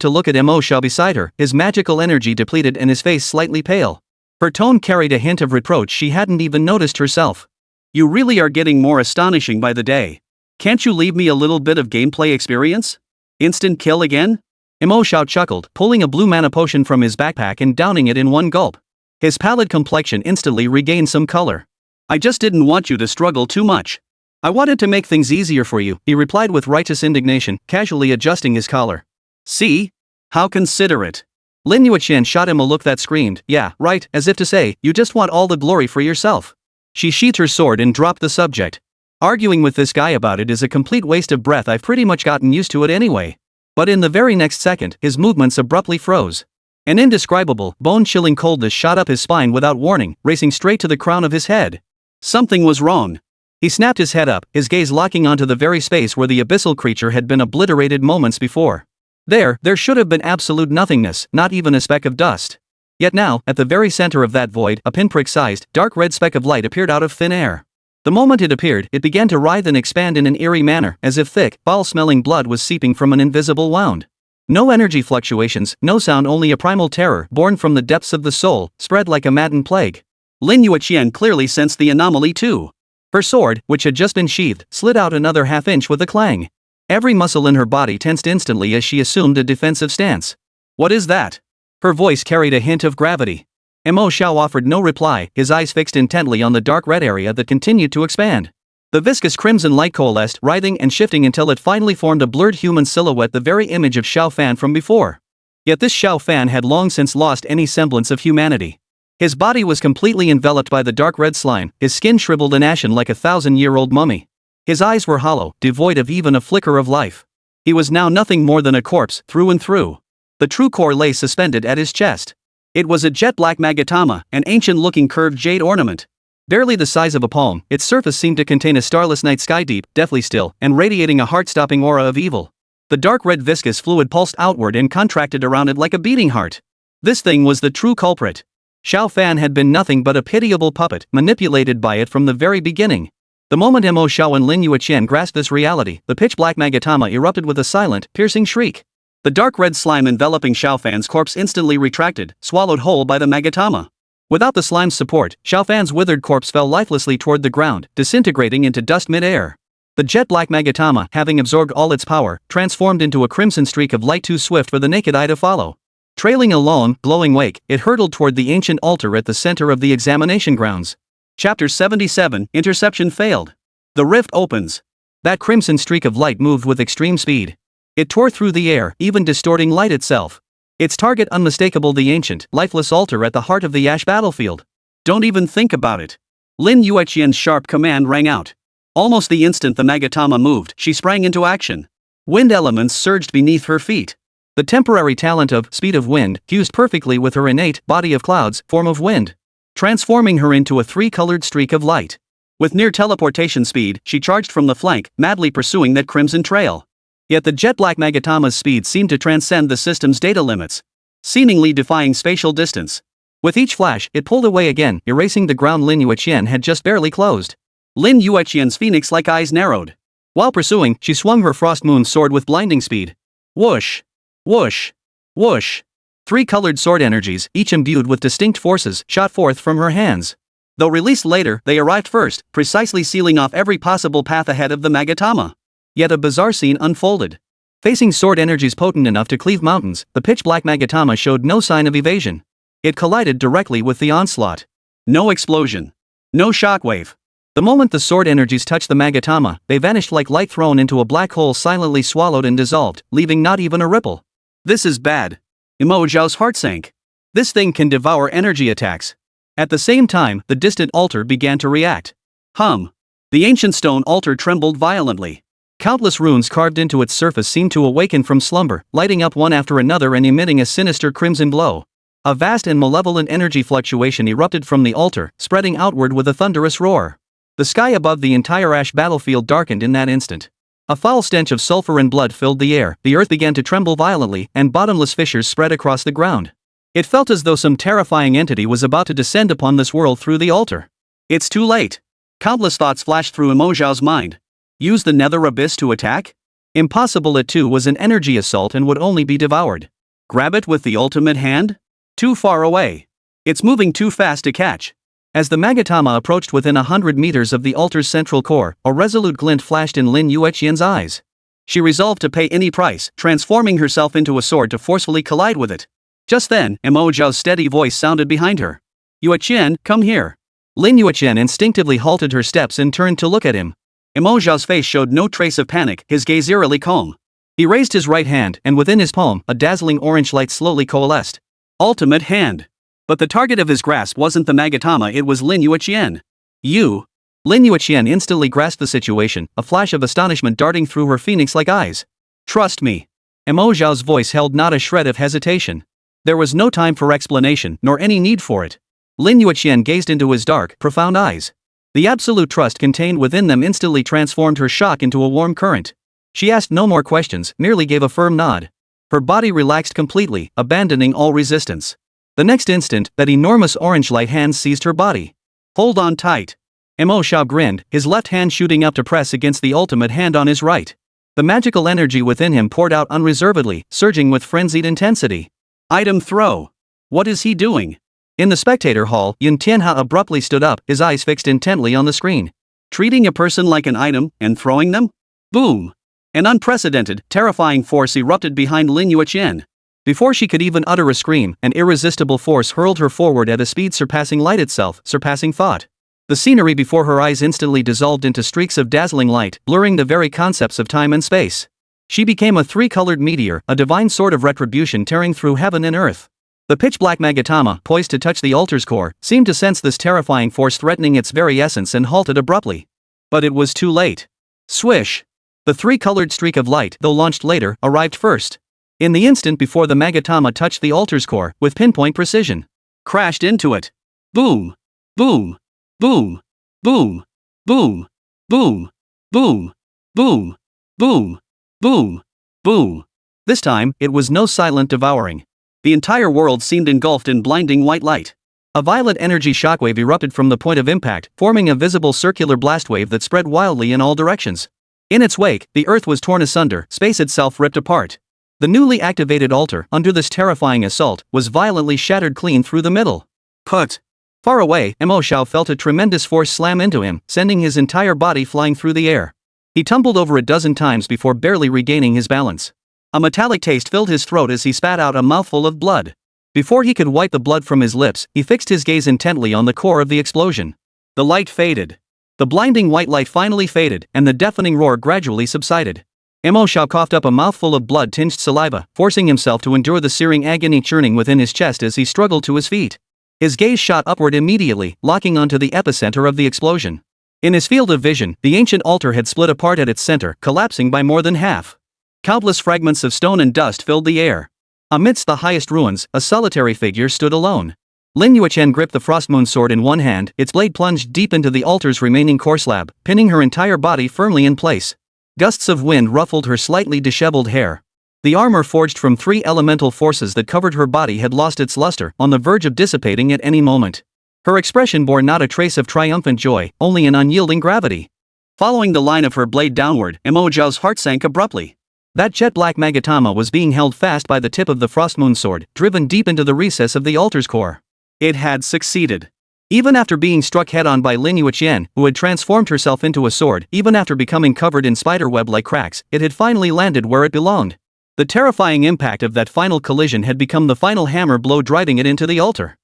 to look at Mo Xiao beside her, his magical energy depleted and his face slightly pale. Her tone carried a hint of reproach she hadn't even noticed herself. "You really are getting more astonishing by the day. Can't you leave me a little bit of gameplay experience? Instant kill again?" Mo Xiao chuckled, pulling a blue mana potion from his backpack and downing it in one gulp. His pallid complexion instantly regained some color. "I just didn't want you to struggle too much. I wanted to make things easier for you," he replied with righteous indignation, casually adjusting his collar. "See? How considerate." Lin Yueqian shot him a look that screamed, "Yeah, right," as if to say, "You just want all the glory for yourself." She sheathed her sword and dropped the subject. "Arguing with this guy about it is a complete waste of breath. I've pretty much gotten used to it anyway." But in the very next second, his movements abruptly froze. An indescribable, bone-chilling coldness shot up his spine without warning, racing straight to the crown of his head. Something was wrong. He snapped his head up, his gaze locking onto the very space where the abyssal creature had been obliterated moments before. There should have been absolute nothingness, not even a speck of dust. Yet now, at the very center of that void, a pinprick-sized, dark red speck of light appeared out of thin air. The moment it appeared, it began to writhe and expand in an eerie manner, as if thick, foul-smelling blood was seeping from an invisible wound. No energy fluctuations, no sound, only a primal terror, born from the depths of the soul, spread like a maddened plague. Lin Yueqian clearly sensed the anomaly too. Her sword, which had just been sheathed, slid out another half-inch with a clang. Every muscle in her body tensed instantly as she assumed a defensive stance. "What is that?" Her voice carried a hint of gravity. Mo Xiao offered no reply, his eyes fixed intently on the dark red area that continued to expand. The viscous crimson light coalesced, writhing and shifting until it finally formed a blurred human silhouette, the very image of Xiao Fan from before. Yet this Xiao Fan had long since lost any semblance of humanity. His body was completely enveloped by the dark red slime, his skin shriveled and ashen like a 1,000-year-old mummy. His eyes were hollow, devoid of even a flicker of life. He was now nothing more than a corpse, through and through. The true core lay suspended at his chest. It was a jet-black magatama, an ancient-looking curved jade ornament. Barely the size of a palm, its surface seemed to contain a starless night sky, deep, deathly still, and radiating a heart-stopping aura of evil. The dark red viscous fluid pulsed outward and contracted around it like a beating heart. This thing was the true culprit. Xiao Fan had been nothing but a pitiable puppet, manipulated by it from the very beginning. The moment Mo Xiao and Lin Yueqian grasped this reality, the pitch-black magatama erupted with a silent, piercing shriek. The dark red slime enveloping Xiao Fan's corpse instantly retracted, swallowed whole by the magatama. Without the slime's support, Xiao Fan's withered corpse fell lifelessly toward the ground, disintegrating into dust mid-air. The jet-black magatama, having absorbed all its power, transformed into a crimson streak of light too swift for the naked eye to follow. Trailing a long, glowing wake, it hurtled toward the ancient altar at the center of the examination grounds. Chapter 77, Interception Failed. The rift opens. That crimson streak of light moved with extreme speed. It tore through the air, even distorting light itself. Its target unmistakable, the ancient, lifeless altar at the heart of the ash battlefield. "Don't even think about it." Lin Yueqian's sharp command rang out. Almost the instant the magatama moved, she sprang into action. Wind elements surged beneath her feet. The temporary talent of speed of wind fused perfectly with her innate body of clouds, form of wind, transforming her into a three-colored streak of light. With near teleportation speed, she charged from the flank, madly pursuing that crimson trail. Yet the jet-black magatama's speed seemed to transcend the system's data limits, seemingly defying spatial distance. With each flash, it pulled away again, erasing the ground Lin Yueqian had just barely closed. Lin Yueqian's phoenix-like eyes narrowed. While pursuing, she swung her frost moon sword with blinding speed. Whoosh! Whoosh! Whoosh! Three-colored sword energies, each imbued with distinct forces, shot forth from her hands. Though released later, they arrived first, precisely sealing off every possible path ahead of the magatama. Yet a bizarre scene unfolded. Facing sword energies potent enough to cleave mountains, the pitch-black magatama showed no sign of evasion. It collided directly with the onslaught. No explosion. No shockwave. The moment the sword energies touched the magatama, they vanished like light thrown into a black hole, silently swallowed and dissolved, leaving not even a ripple. This is bad. Mo Xiao's heart sank. This thing can devour energy attacks. At the same time, the distant altar began to react. The ancient stone altar trembled violently. Countless runes carved into its surface seemed to awaken from slumber, lighting up one after another and emitting a sinister crimson glow. A vast and malevolent energy fluctuation erupted from the altar, spreading outward with a thunderous roar. The sky above the entire ash battlefield darkened in that instant. A foul stench of sulfur and blood filled the air, the earth began to tremble violently, and bottomless fissures spread across the ground. It felt as though some terrifying entity was about to descend upon this world through the altar. It's too late. Countless thoughts flashed through Mo Xiao's mind. Use the nether abyss to attack? Impossible, it too was an energy assault and would only be devoured. Grab it with the ultimate hand? Too far away. It's moving too fast to catch. As the magatama approached within 100 meters of the altar's central core, a resolute glint flashed in Lin Yueqian's eyes. She resolved to pay any price, transforming herself into a sword to forcefully collide with it. Just then, Mo Xiao's steady voice sounded behind her. Yueqian, come here. Lin Yueqian instinctively halted her steps and turned to look at him. Mo Xiao's face showed no trace of panic, his gaze eerily calm. He raised his right hand, and within his palm, a dazzling orange light slowly coalesced. Ultimate hand. But the target of his grasp wasn't the magatama, it was Lin Yueqian. You? Lin Yueqian instantly grasped the situation, a flash of astonishment darting through her phoenix-like eyes. Trust me. Mo Xiao's voice held not a shred of hesitation. There was no time for explanation, nor any need for it. Lin Yueqian gazed into his dark, profound eyes. The absolute trust contained within them instantly transformed her shock into a warm current. She asked no more questions, merely gave a firm nod. Her body relaxed completely, abandoning all resistance. The next instant, that enormous orange light hand seized her body. Hold on tight. Mo Xiao grinned, his left hand shooting up to press against the ultimate hand on his right. The magical energy within him poured out unreservedly, surging with frenzied intensity. Item throw. What is he doing? In the spectator hall, Yin Tianhe abruptly stood up, his eyes fixed intently on the screen. Treating a person like an item, and throwing them? Boom! An unprecedented, terrifying force erupted behind Lin Yueqian. Before she could even utter a scream, an irresistible force hurled her forward at a speed surpassing light itself, surpassing thought. The scenery before her eyes instantly dissolved into streaks of dazzling light, blurring the very concepts of time and space. She became a three-colored meteor, a divine sword of retribution tearing through heaven and earth. The pitch-black magatama, poised to touch the altar's core, seemed to sense this terrifying force threatening its very essence and halted abruptly. But it was too late. Swish! The three-colored streak of light, though launched later, arrived first. In the instant before the magatama touched the altar's core, with pinpoint precision. Crashed into it. Boom! Boom! Boom! Boom! Boom! Boom! Boom! Boom! Boom! Boom! Boom! This time, it was no silent devouring. The entire world seemed engulfed in blinding white light. A violet energy shockwave erupted from the point of impact, forming a visible circular blast wave that spread wildly in all directions. In its wake, the earth was torn asunder, space itself ripped apart. The newly activated altar, under this terrifying assault, was violently shattered clean through the middle. Put! Far away, Mo Xiao felt a tremendous force slam into him, sending his entire body flying through the air. He tumbled over a dozen times before barely regaining his balance. A metallic taste filled his throat as he spat out a mouthful of blood. Before he could wipe the blood from his lips, he fixed his gaze intently on the core of the explosion. The light faded. The blinding white light finally faded, and the deafening roar gradually subsided. Mo Xiao coughed up a mouthful of blood-tinged saliva, forcing himself to endure the searing agony churning within his chest as he struggled to his feet. His gaze shot upward immediately, locking onto the epicenter of the explosion. In his field of vision, the ancient altar had split apart at its center, collapsing by more than half. Countless fragments of stone and dust filled the air. Amidst the highest ruins, a solitary figure stood alone. Lin Yueqian gripped the frostmoon sword in one hand, its blade plunged deep into the altar's remaining core slab, pinning her entire body firmly in place. Gusts of wind ruffled her slightly disheveled hair. The armor forged from three elemental forces that covered her body had lost its luster, on the verge of dissipating at any moment. Her expression bore not a trace of triumphant joy, only an unyielding gravity. Following the line of her blade downward, Mo Xiao's heart sank abruptly. That jet-black magatama was being held fast by the tip of the frostmoon sword, driven deep into the recess of the altar's core. It had succeeded. Even after being struck head-on by Lin Yueqian, who had transformed herself into a sword, even after becoming covered in spiderweb-like cracks, it had finally landed where it belonged. The terrifying impact of that final collision had become the final hammer blow driving it into the altar.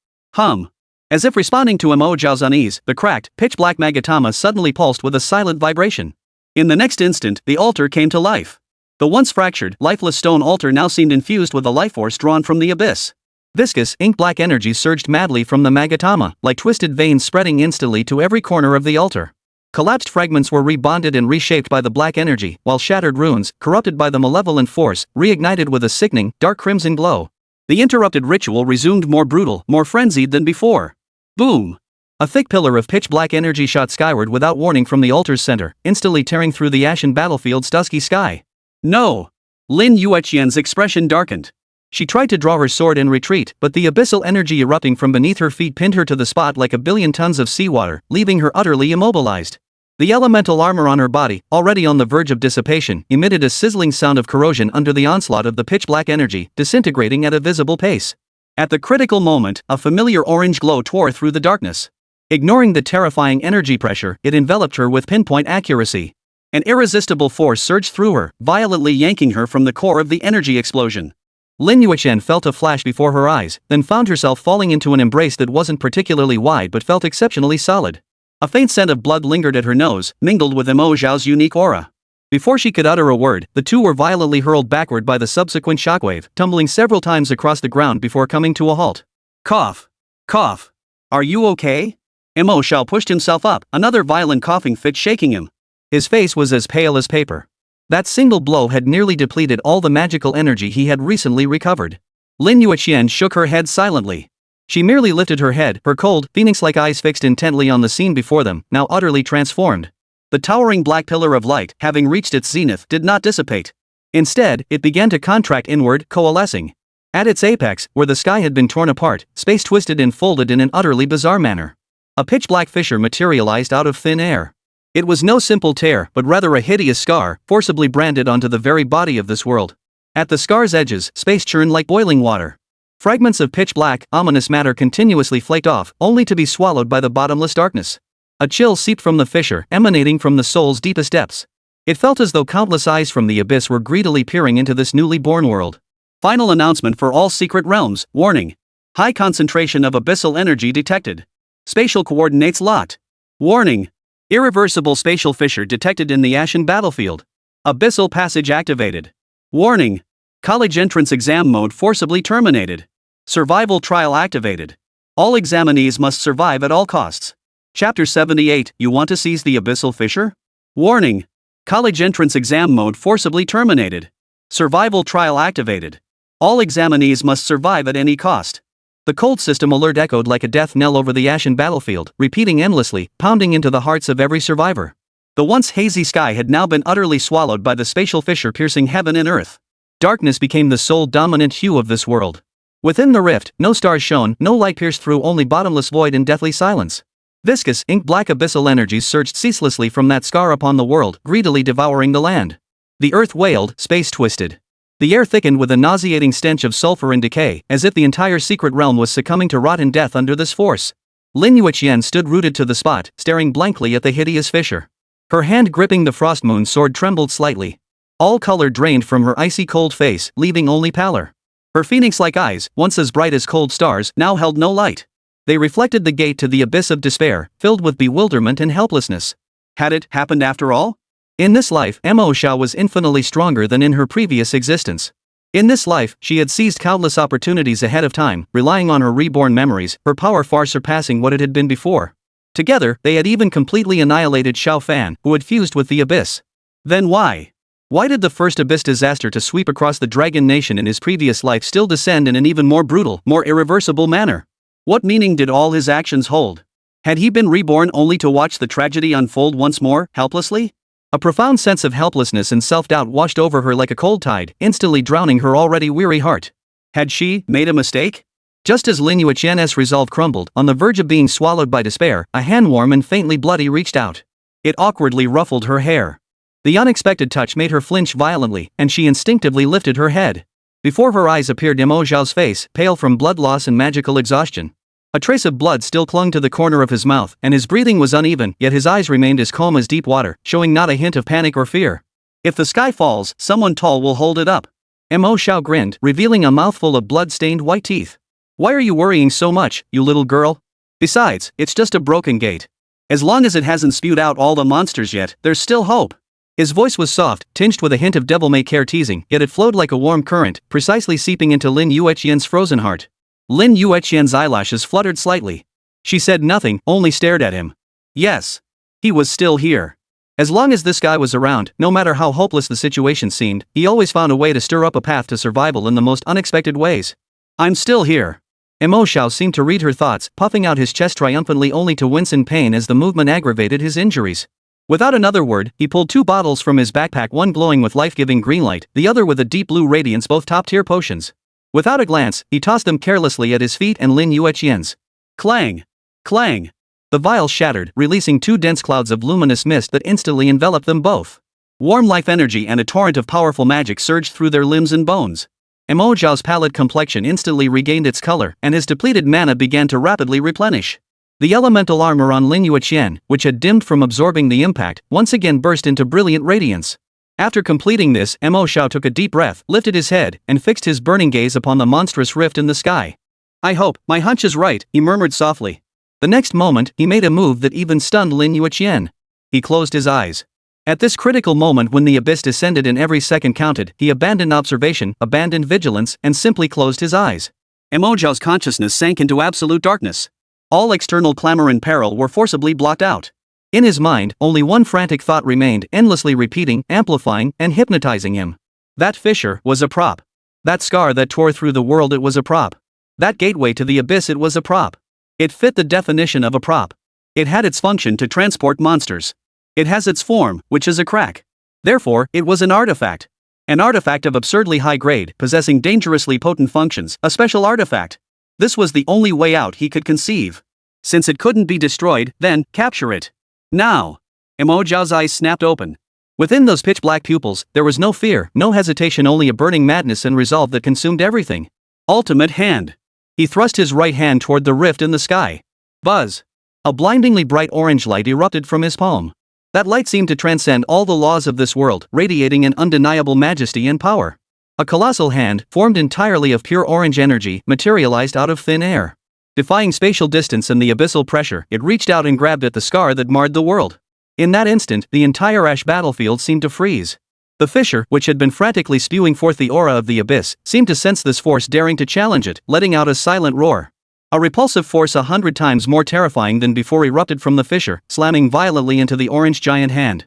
As if responding to Mo Xiao's unease, the cracked, pitch-black magatama suddenly pulsed with a silent vibration. In the next instant, the altar came to life. The once fractured, lifeless stone altar now seemed infused with a life force drawn from the abyss. Viscous, ink-black energy surged madly from the magatama, like twisted veins spreading instantly to every corner of the altar. Collapsed fragments were rebonded and reshaped by the black energy, while shattered runes, corrupted by the malevolent force, reignited with a sickening, dark crimson glow. The interrupted ritual resumed more brutal, more frenzied than before. Boom! A thick pillar of pitch-black energy shot skyward without warning from the altar's center, instantly tearing through the ashen battlefield's dusky sky. No! Lin Yueqian's expression darkened. She tried to draw her sword in retreat, but the abyssal energy erupting from beneath her feet pinned her to the spot like a billion tons of seawater, leaving her utterly immobilized. The elemental armor on her body, already on the verge of dissipation, emitted a sizzling sound of corrosion under the onslaught of the pitch-black energy, disintegrating at a visible pace. At the critical moment, a familiar orange glow tore through the darkness. Ignoring the terrifying energy pressure, it enveloped her with pinpoint accuracy. An irresistible force surged through her, violently yanking her from the core of the energy explosion. Lin Yueqian felt a flash before her eyes, then found herself falling into an embrace that wasn't particularly wide but felt exceptionally solid. A faint scent of blood lingered at her nose, mingled with Mo Xiao's unique aura. Before she could utter a word, the two were violently hurled backward by the subsequent shockwave, tumbling several times across the ground before coming to a halt. Cough. Cough. Are you okay? Mo Xiao pushed himself up, another violent coughing fit shaking him. His face was as pale as paper. That single blow had nearly depleted all the magical energy he had recently recovered. Lin Yueqian shook her head silently. She merely lifted her head, her cold, phoenix-like eyes fixed intently on the scene before them, now utterly transformed. The towering black pillar of light, having reached its zenith, did not dissipate. Instead, it began to contract inward, coalescing. At its apex, where the sky had been torn apart, space twisted and folded in an utterly bizarre manner. A pitch-black fissure materialized out of thin air. It was no simple tear, but rather a hideous scar, forcibly branded onto the very body of this world. At the scar's edges, space churned like boiling water. Fragments of pitch-black, ominous matter continuously flaked off, only to be swallowed by the bottomless darkness. A chill seeped from the fissure, emanating from the soul's deepest depths. It felt as though countless eyes from the abyss were greedily peering into this newly born world. Final announcement for all secret realms, warning. High concentration of abyssal energy detected. Spatial coordinates locked. Warning. Irreversible spatial fissure detected in the ashen battlefield. Abyssal passage activated. Warning. College entrance exam mode forcibly terminated. Survival trial activated. All examinees must survive at all costs. Chapter 78, You want to seize the abyssal fissure? Warning. College entrance exam mode forcibly terminated. Survival trial activated. All examinees must survive at any cost. The cold system alert echoed like a death knell over the ashen battlefield, repeating endlessly, pounding into the hearts of every survivor. The once hazy sky had now been utterly swallowed by the spatial fissure piercing heaven and earth. Darkness became the sole dominant hue of this world. Within the rift, no stars shone, no light pierced through, only bottomless void and deathly silence. Viscous, ink-black abyssal energies surged ceaselessly from that scar upon the world, greedily devouring the land. The earth wailed, space twisted. The air thickened with a nauseating stench of sulfur and decay, as if the entire secret realm was succumbing to rot and death under this force. Lin Yueqian stood rooted to the spot, staring blankly at the hideous fissure. Her hand gripping the frost moon sword trembled slightly. All color drained from her icy cold face, leaving only pallor. Her phoenix-like eyes, once as bright as cold stars, now held no light. They reflected the gate to the abyss of despair, filled with bewilderment and helplessness. Had it happened after all? In this life, Mo Xiao was infinitely stronger than in her previous existence. In this life, she had seized countless opportunities ahead of time, relying on her reborn memories, her power far surpassing what it had been before. Together, they had even completely annihilated Xiao Fan, who had fused with the abyss. Then why? Why did the first abyss disaster to sweep across the Dragon Nation in his previous life still descend in an even more brutal, more irreversible manner? What meaning did all his actions hold? Had he been reborn only to watch the tragedy unfold once more, helplessly? A profound sense of helplessness and self-doubt washed over her like a cold tide, instantly drowning her already weary heart. Had she made a mistake? Just as Lin Yueqian's resolve crumbled, on the verge of being swallowed by despair, a hand warm and faintly bloody reached out. It awkwardly ruffled her hair. The unexpected touch made her flinch violently, and she instinctively lifted her head. Before her eyes appeared Mo Xiao's face, pale from blood loss and magical exhaustion. A trace of blood still clung to the corner of his mouth, and his breathing was uneven, yet his eyes remained as calm as deep water, showing not a hint of panic or fear. If the sky falls, someone tall will hold it up. Mo Xiao grinned, revealing a mouthful of blood-stained white teeth. Why are you worrying so much, you little girl? Besides, it's just a broken gate. As long as it hasn't spewed out all the monsters yet, there's still hope. His voice was soft, tinged with a hint of devil-may-care teasing, yet it flowed like a warm current, precisely seeping into Lin Yueqian's frozen heart. Lin Yueqian's eyelashes fluttered slightly. She said nothing, only stared at him. Yes. He was still here. As long as this guy was around, no matter how hopeless the situation seemed, he always found a way to stir up a path to survival in the most unexpected ways. I'm still here. Mo Xiao seemed to read her thoughts, puffing out his chest triumphantly only to wince in pain as the movement aggravated his injuries. Without another word, he pulled 2 bottles from his backpack, one glowing with life-giving green light, the other with a deep blue radiance, both top-tier potions. Without a glance, he tossed them carelessly at his feet and Lin Yueqian's. Clang! Clang! The vials shattered, releasing 2 dense clouds of luminous mist that instantly enveloped them both. Warm life energy and a torrent of powerful magic surged through their limbs and bones. Mo Xiao's pallid complexion instantly regained its color, and his depleted mana began to rapidly replenish. The elemental armor on Lin Yueqian, which had dimmed from absorbing the impact, once again burst into brilliant radiance. After completing this, Mo Xiao took a deep breath, lifted his head, and fixed his burning gaze upon the monstrous rift in the sky. I hope my hunch is right, he murmured softly. The next moment, he made a move that even stunned Lin Yueqian. He closed his eyes. At this critical moment when the abyss descended and every second counted, he abandoned observation, abandoned vigilance, and simply closed his eyes. Mo Xiao's consciousness sank into absolute darkness. All external clamor and peril were forcibly blocked out. In his mind, only one frantic thought remained, endlessly repeating, amplifying, and hypnotizing him. That fissure was a prop. That scar that tore through the world, it was a prop. That gateway to the abyss, it was a prop. It fit the definition of a prop. It had its function to transport monsters. It has its form, which is a crack. Therefore, it was an artifact. An artifact of absurdly high grade, possessing dangerously potent functions, a special artifact. This was the only way out he could conceive. Since it couldn't be destroyed, then, capture it. Now! Mo Xiao's eyes snapped open. Within those pitch-black pupils, there was no fear, no hesitation, only a burning madness and resolve that consumed everything. Ultimate hand. He thrust his right hand toward the rift in the sky. Buzz! A blindingly bright orange light erupted from his palm. That light seemed to transcend all the laws of this world, radiating an undeniable majesty and power. A colossal hand, formed entirely of pure orange energy, materialized out of thin air. Defying spatial distance and the abyssal pressure, it reached out and grabbed at the scar that marred the world. In that instant, the entire ash battlefield seemed to freeze. The fissure, which had been frantically spewing forth the aura of the abyss, seemed to sense this force, daring to challenge it, letting out a silent roar. A repulsive force 100 times more terrifying than before erupted from the fissure, slamming violently into the orange giant hand.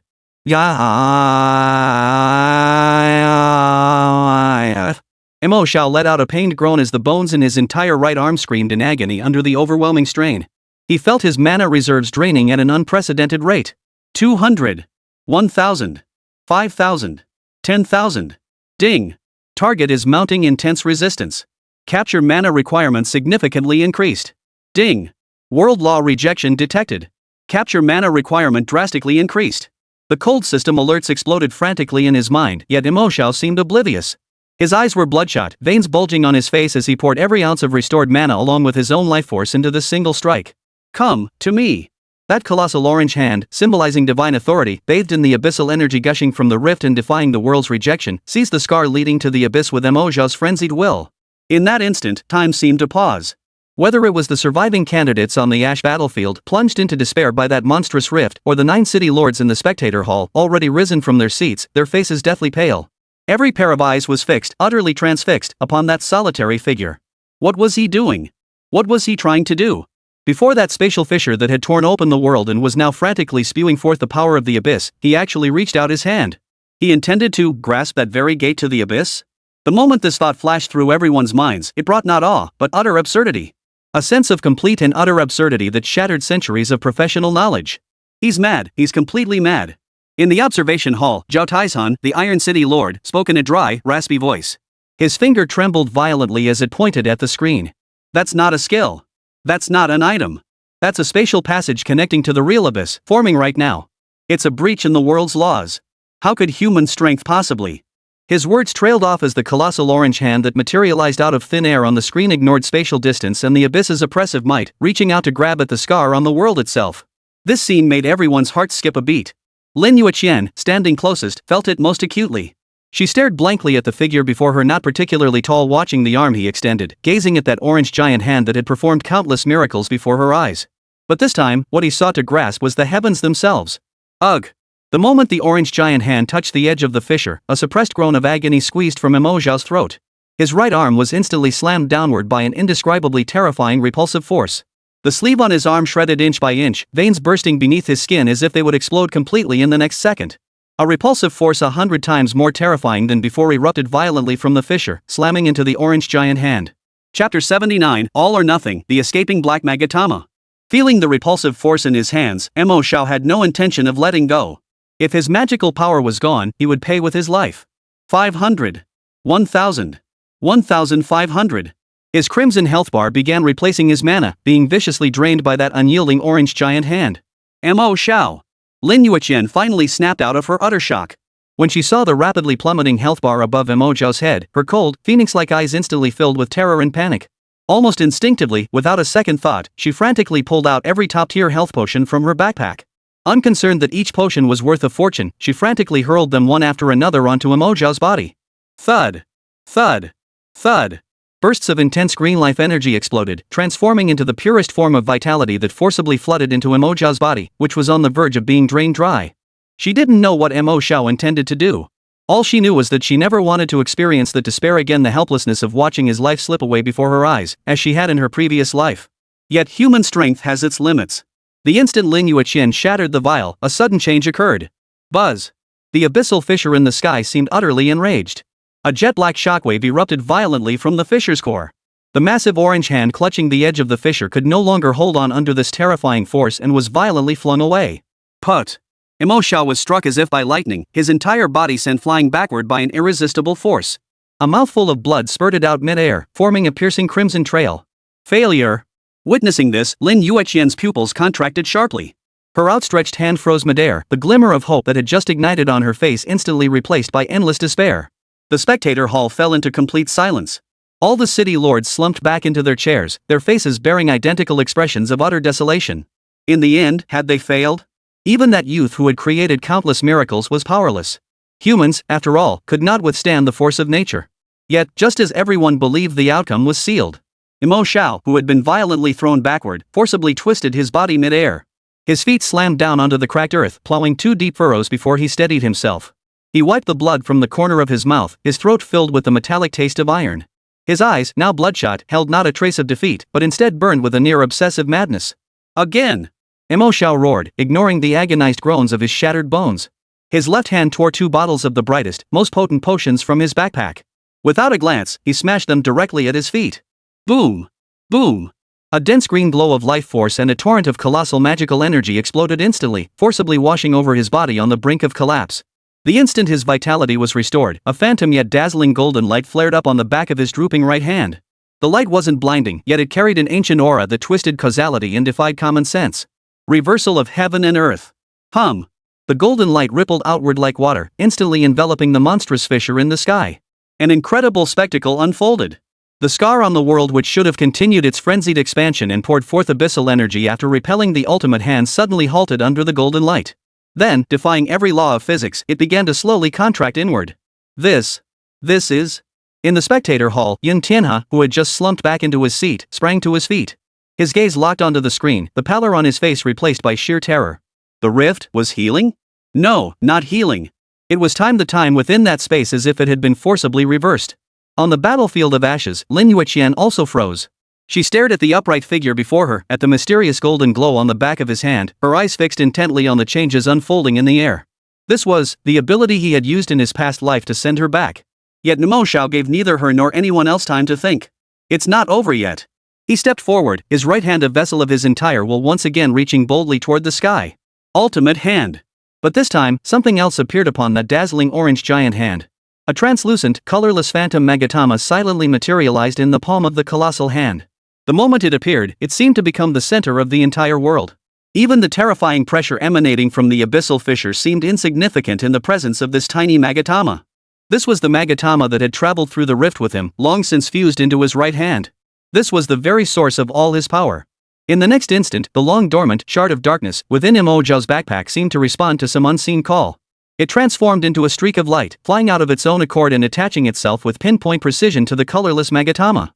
Mo Xiao let out a pained groan as the bones in his entire right arm screamed in agony under the overwhelming strain. He felt his mana reserves draining at an unprecedented rate. 200. 1,000. 5,000. 10,000. Ding. Target is mounting intense resistance. Capture mana requirements significantly increased. Ding. World law rejection detected. Capture mana requirement drastically increased. The cold system alerts exploded frantically in his mind, yet Mo Xiao seemed oblivious. His eyes were bloodshot, veins bulging on his face as he poured every ounce of restored mana along with his own life force into this single strike. Come, to me. That colossal orange hand, symbolizing divine authority, bathed in the abyssal energy gushing from the rift and defying the world's rejection, seized the scar leading to the abyss with Mo Xiao's frenzied will. In that instant, time seemed to pause. Whether it was the surviving candidates on the ash battlefield, plunged into despair by that monstrous rift, or the 9 city lords in the spectator hall, already risen from their seats, their faces deathly pale. Every pair of eyes was fixed, utterly transfixed, upon that solitary figure. What was he doing? What was he trying to do? Before that spatial fissure that had torn open the world and was now frantically spewing forth the power of the abyss, he actually reached out his hand. He intended to grasp that very gate to the abyss? The moment this thought flashed through everyone's minds, it brought not awe, but utter absurdity. A sense of complete and utter absurdity that shattered centuries of professional knowledge. He's mad, he's completely mad. In the observation hall, Zhao Taizhan, the Iron City Lord, spoke in a dry, raspy voice. His finger trembled violently as it pointed at the screen. That's not a skill. That's not an item. That's a spatial passage connecting to the real abyss, forming right now. It's a breach in the world's laws. How could human strength possibly? His words trailed off as the colossal orange hand that materialized out of thin air on the screen ignored spatial distance and the abyss's oppressive might, reaching out to grab at the scar on the world itself. This scene made everyone's heart skip a beat. Lin Yueqian, standing closest, felt it most acutely. She stared blankly at the figure before her, not particularly tall, watching the arm he extended, gazing at that orange giant hand that had performed countless miracles before her eyes. But this time, what he sought to grasp was the heavens themselves. Ugh! The moment the orange giant hand touched the edge of the fissure, a suppressed groan of agony squeezed from Mo Xiao's throat. His right arm was instantly slammed downward by an indescribably terrifying repulsive force. The sleeve on his arm shredded inch by inch, veins bursting beneath his skin as if they would explode completely in the next second. A repulsive force 100 times more terrifying than before erupted violently from the fissure, slamming into the orange giant hand. Chapter 79, All or Nothing, The Escaping Black Magatama. Feeling the repulsive force in his hands, Mo Xiao had no intention of letting go. If his magical power was gone, he would pay with his life. 500. 1,000. 1,500. His crimson health bar began replacing his mana, being viciously drained by that unyielding orange giant hand. Mo Xiao. Lin Yueqian finally snapped out of her utter shock. When she saw the rapidly plummeting health bar above Mo Xiao's head, her cold, phoenix-like eyes instantly filled with terror and panic. Almost instinctively, without a second thought, she frantically pulled out every top-tier health potion from her backpack. Unconcerned that each potion was worth a fortune, she frantically hurled them one after another onto Mo Xiao's body. Thud! Thud! Thud! Bursts of intense green life energy exploded, transforming into the purest form of vitality that forcibly flooded into Mo Xiao's body, which was on the verge of being drained dry. She didn't know what Mo Xiao intended to do. All she knew was that she never wanted to experience the despair again, the helplessness of watching his life slip away before her eyes, as she had in her previous life. Yet human strength has its limits. The instant Lin Yueqian shattered the vial, a sudden change occurred. Buzz! The abyssal fissure in the sky seemed utterly enraged. A jet-black shockwave erupted violently from the fissure's core. The massive orange hand clutching the edge of the fissure could no longer hold on under this terrifying force and was violently flung away. Put! Mo Xiao was struck as if by lightning, his entire body sent flying backward by an irresistible force. A mouthful of blood spurted out mid-air, forming a piercing crimson trail. Failure! Witnessing this, Lin Yueqian's pupils contracted sharply. Her outstretched hand froze midair, the glimmer of hope that had just ignited on her face instantly replaced by endless despair. The spectator hall fell into complete silence. All the city lords slumped back into their chairs, their faces bearing identical expressions of utter desolation. In the end, had they failed? Even that youth who had created countless miracles was powerless. Humans, after all, could not withstand the force of nature. Yet, just as everyone believed the outcome was sealed, Mo Xiao, who had been violently thrown backward, forcibly twisted his body mid-air. His feet slammed down onto the cracked earth, plowing 2 deep furrows before he steadied himself. He wiped the blood from the corner of his mouth, his throat filled with the metallic taste of iron. His eyes, now bloodshot, held not a trace of defeat, but instead burned with a near-obsessive madness. Again! Mo Xiao roared, ignoring the agonized groans of his shattered bones. His left hand tore 2 bottles of the brightest, most potent potions from his backpack. Without a glance, he smashed them directly at his feet. Boom! Boom! A dense green glow of life force and a torrent of colossal magical energy exploded instantly, forcibly washing over his body on the brink of collapse. The instant his vitality was restored, a phantom yet dazzling golden light flared up on the back of his drooping right hand. The light wasn't blinding, yet it carried an ancient aura that twisted causality and defied common sense. Reversal of heaven and earth. Hum! The golden light rippled outward like water, instantly enveloping the monstrous fissure in the sky. An incredible spectacle unfolded. The scar on the world, which should have continued its frenzied expansion and poured forth abyssal energy after repelling the ultimate hand, suddenly halted under the golden light. Then, defying every law of physics, it began to slowly contract inward. This is... In the spectator hall, Yun Tianhe, who had just slumped back into his seat, sprang to his feet. His gaze locked onto the screen, the pallor on his face replaced by sheer terror. The rift was healing? No, not healing. It was the time within that space as if it had been forcibly reversed. On the battlefield of ashes, Lin Yueqian also froze. She stared at the upright figure before her, at the mysterious golden glow on the back of his hand, her eyes fixed intently on the changes unfolding in the air. This was the ability he had used in his past life to send her back. Yet Mo Xiao gave neither her nor anyone else time to think. It's not over yet. He stepped forward, his right hand a vessel of his entire will once again reaching boldly toward the sky. Ultimate hand. But this time, something else appeared upon that dazzling orange giant hand. A translucent, colorless phantom magatama silently materialized in the palm of the colossal hand. The moment it appeared, it seemed to become the center of the entire world. Even the terrifying pressure emanating from the abyssal fissure seemed insignificant in the presence of this tiny magatama. This was the magatama that had traveled through the rift with him, long since fused into his right hand. This was the very source of all his power. In the next instant, the long-dormant shard of darkness within Mo Xiao's backpack seemed to respond to some unseen call. It transformed into a streak of light, flying out of its own accord and attaching itself with pinpoint precision to the colorless magatama.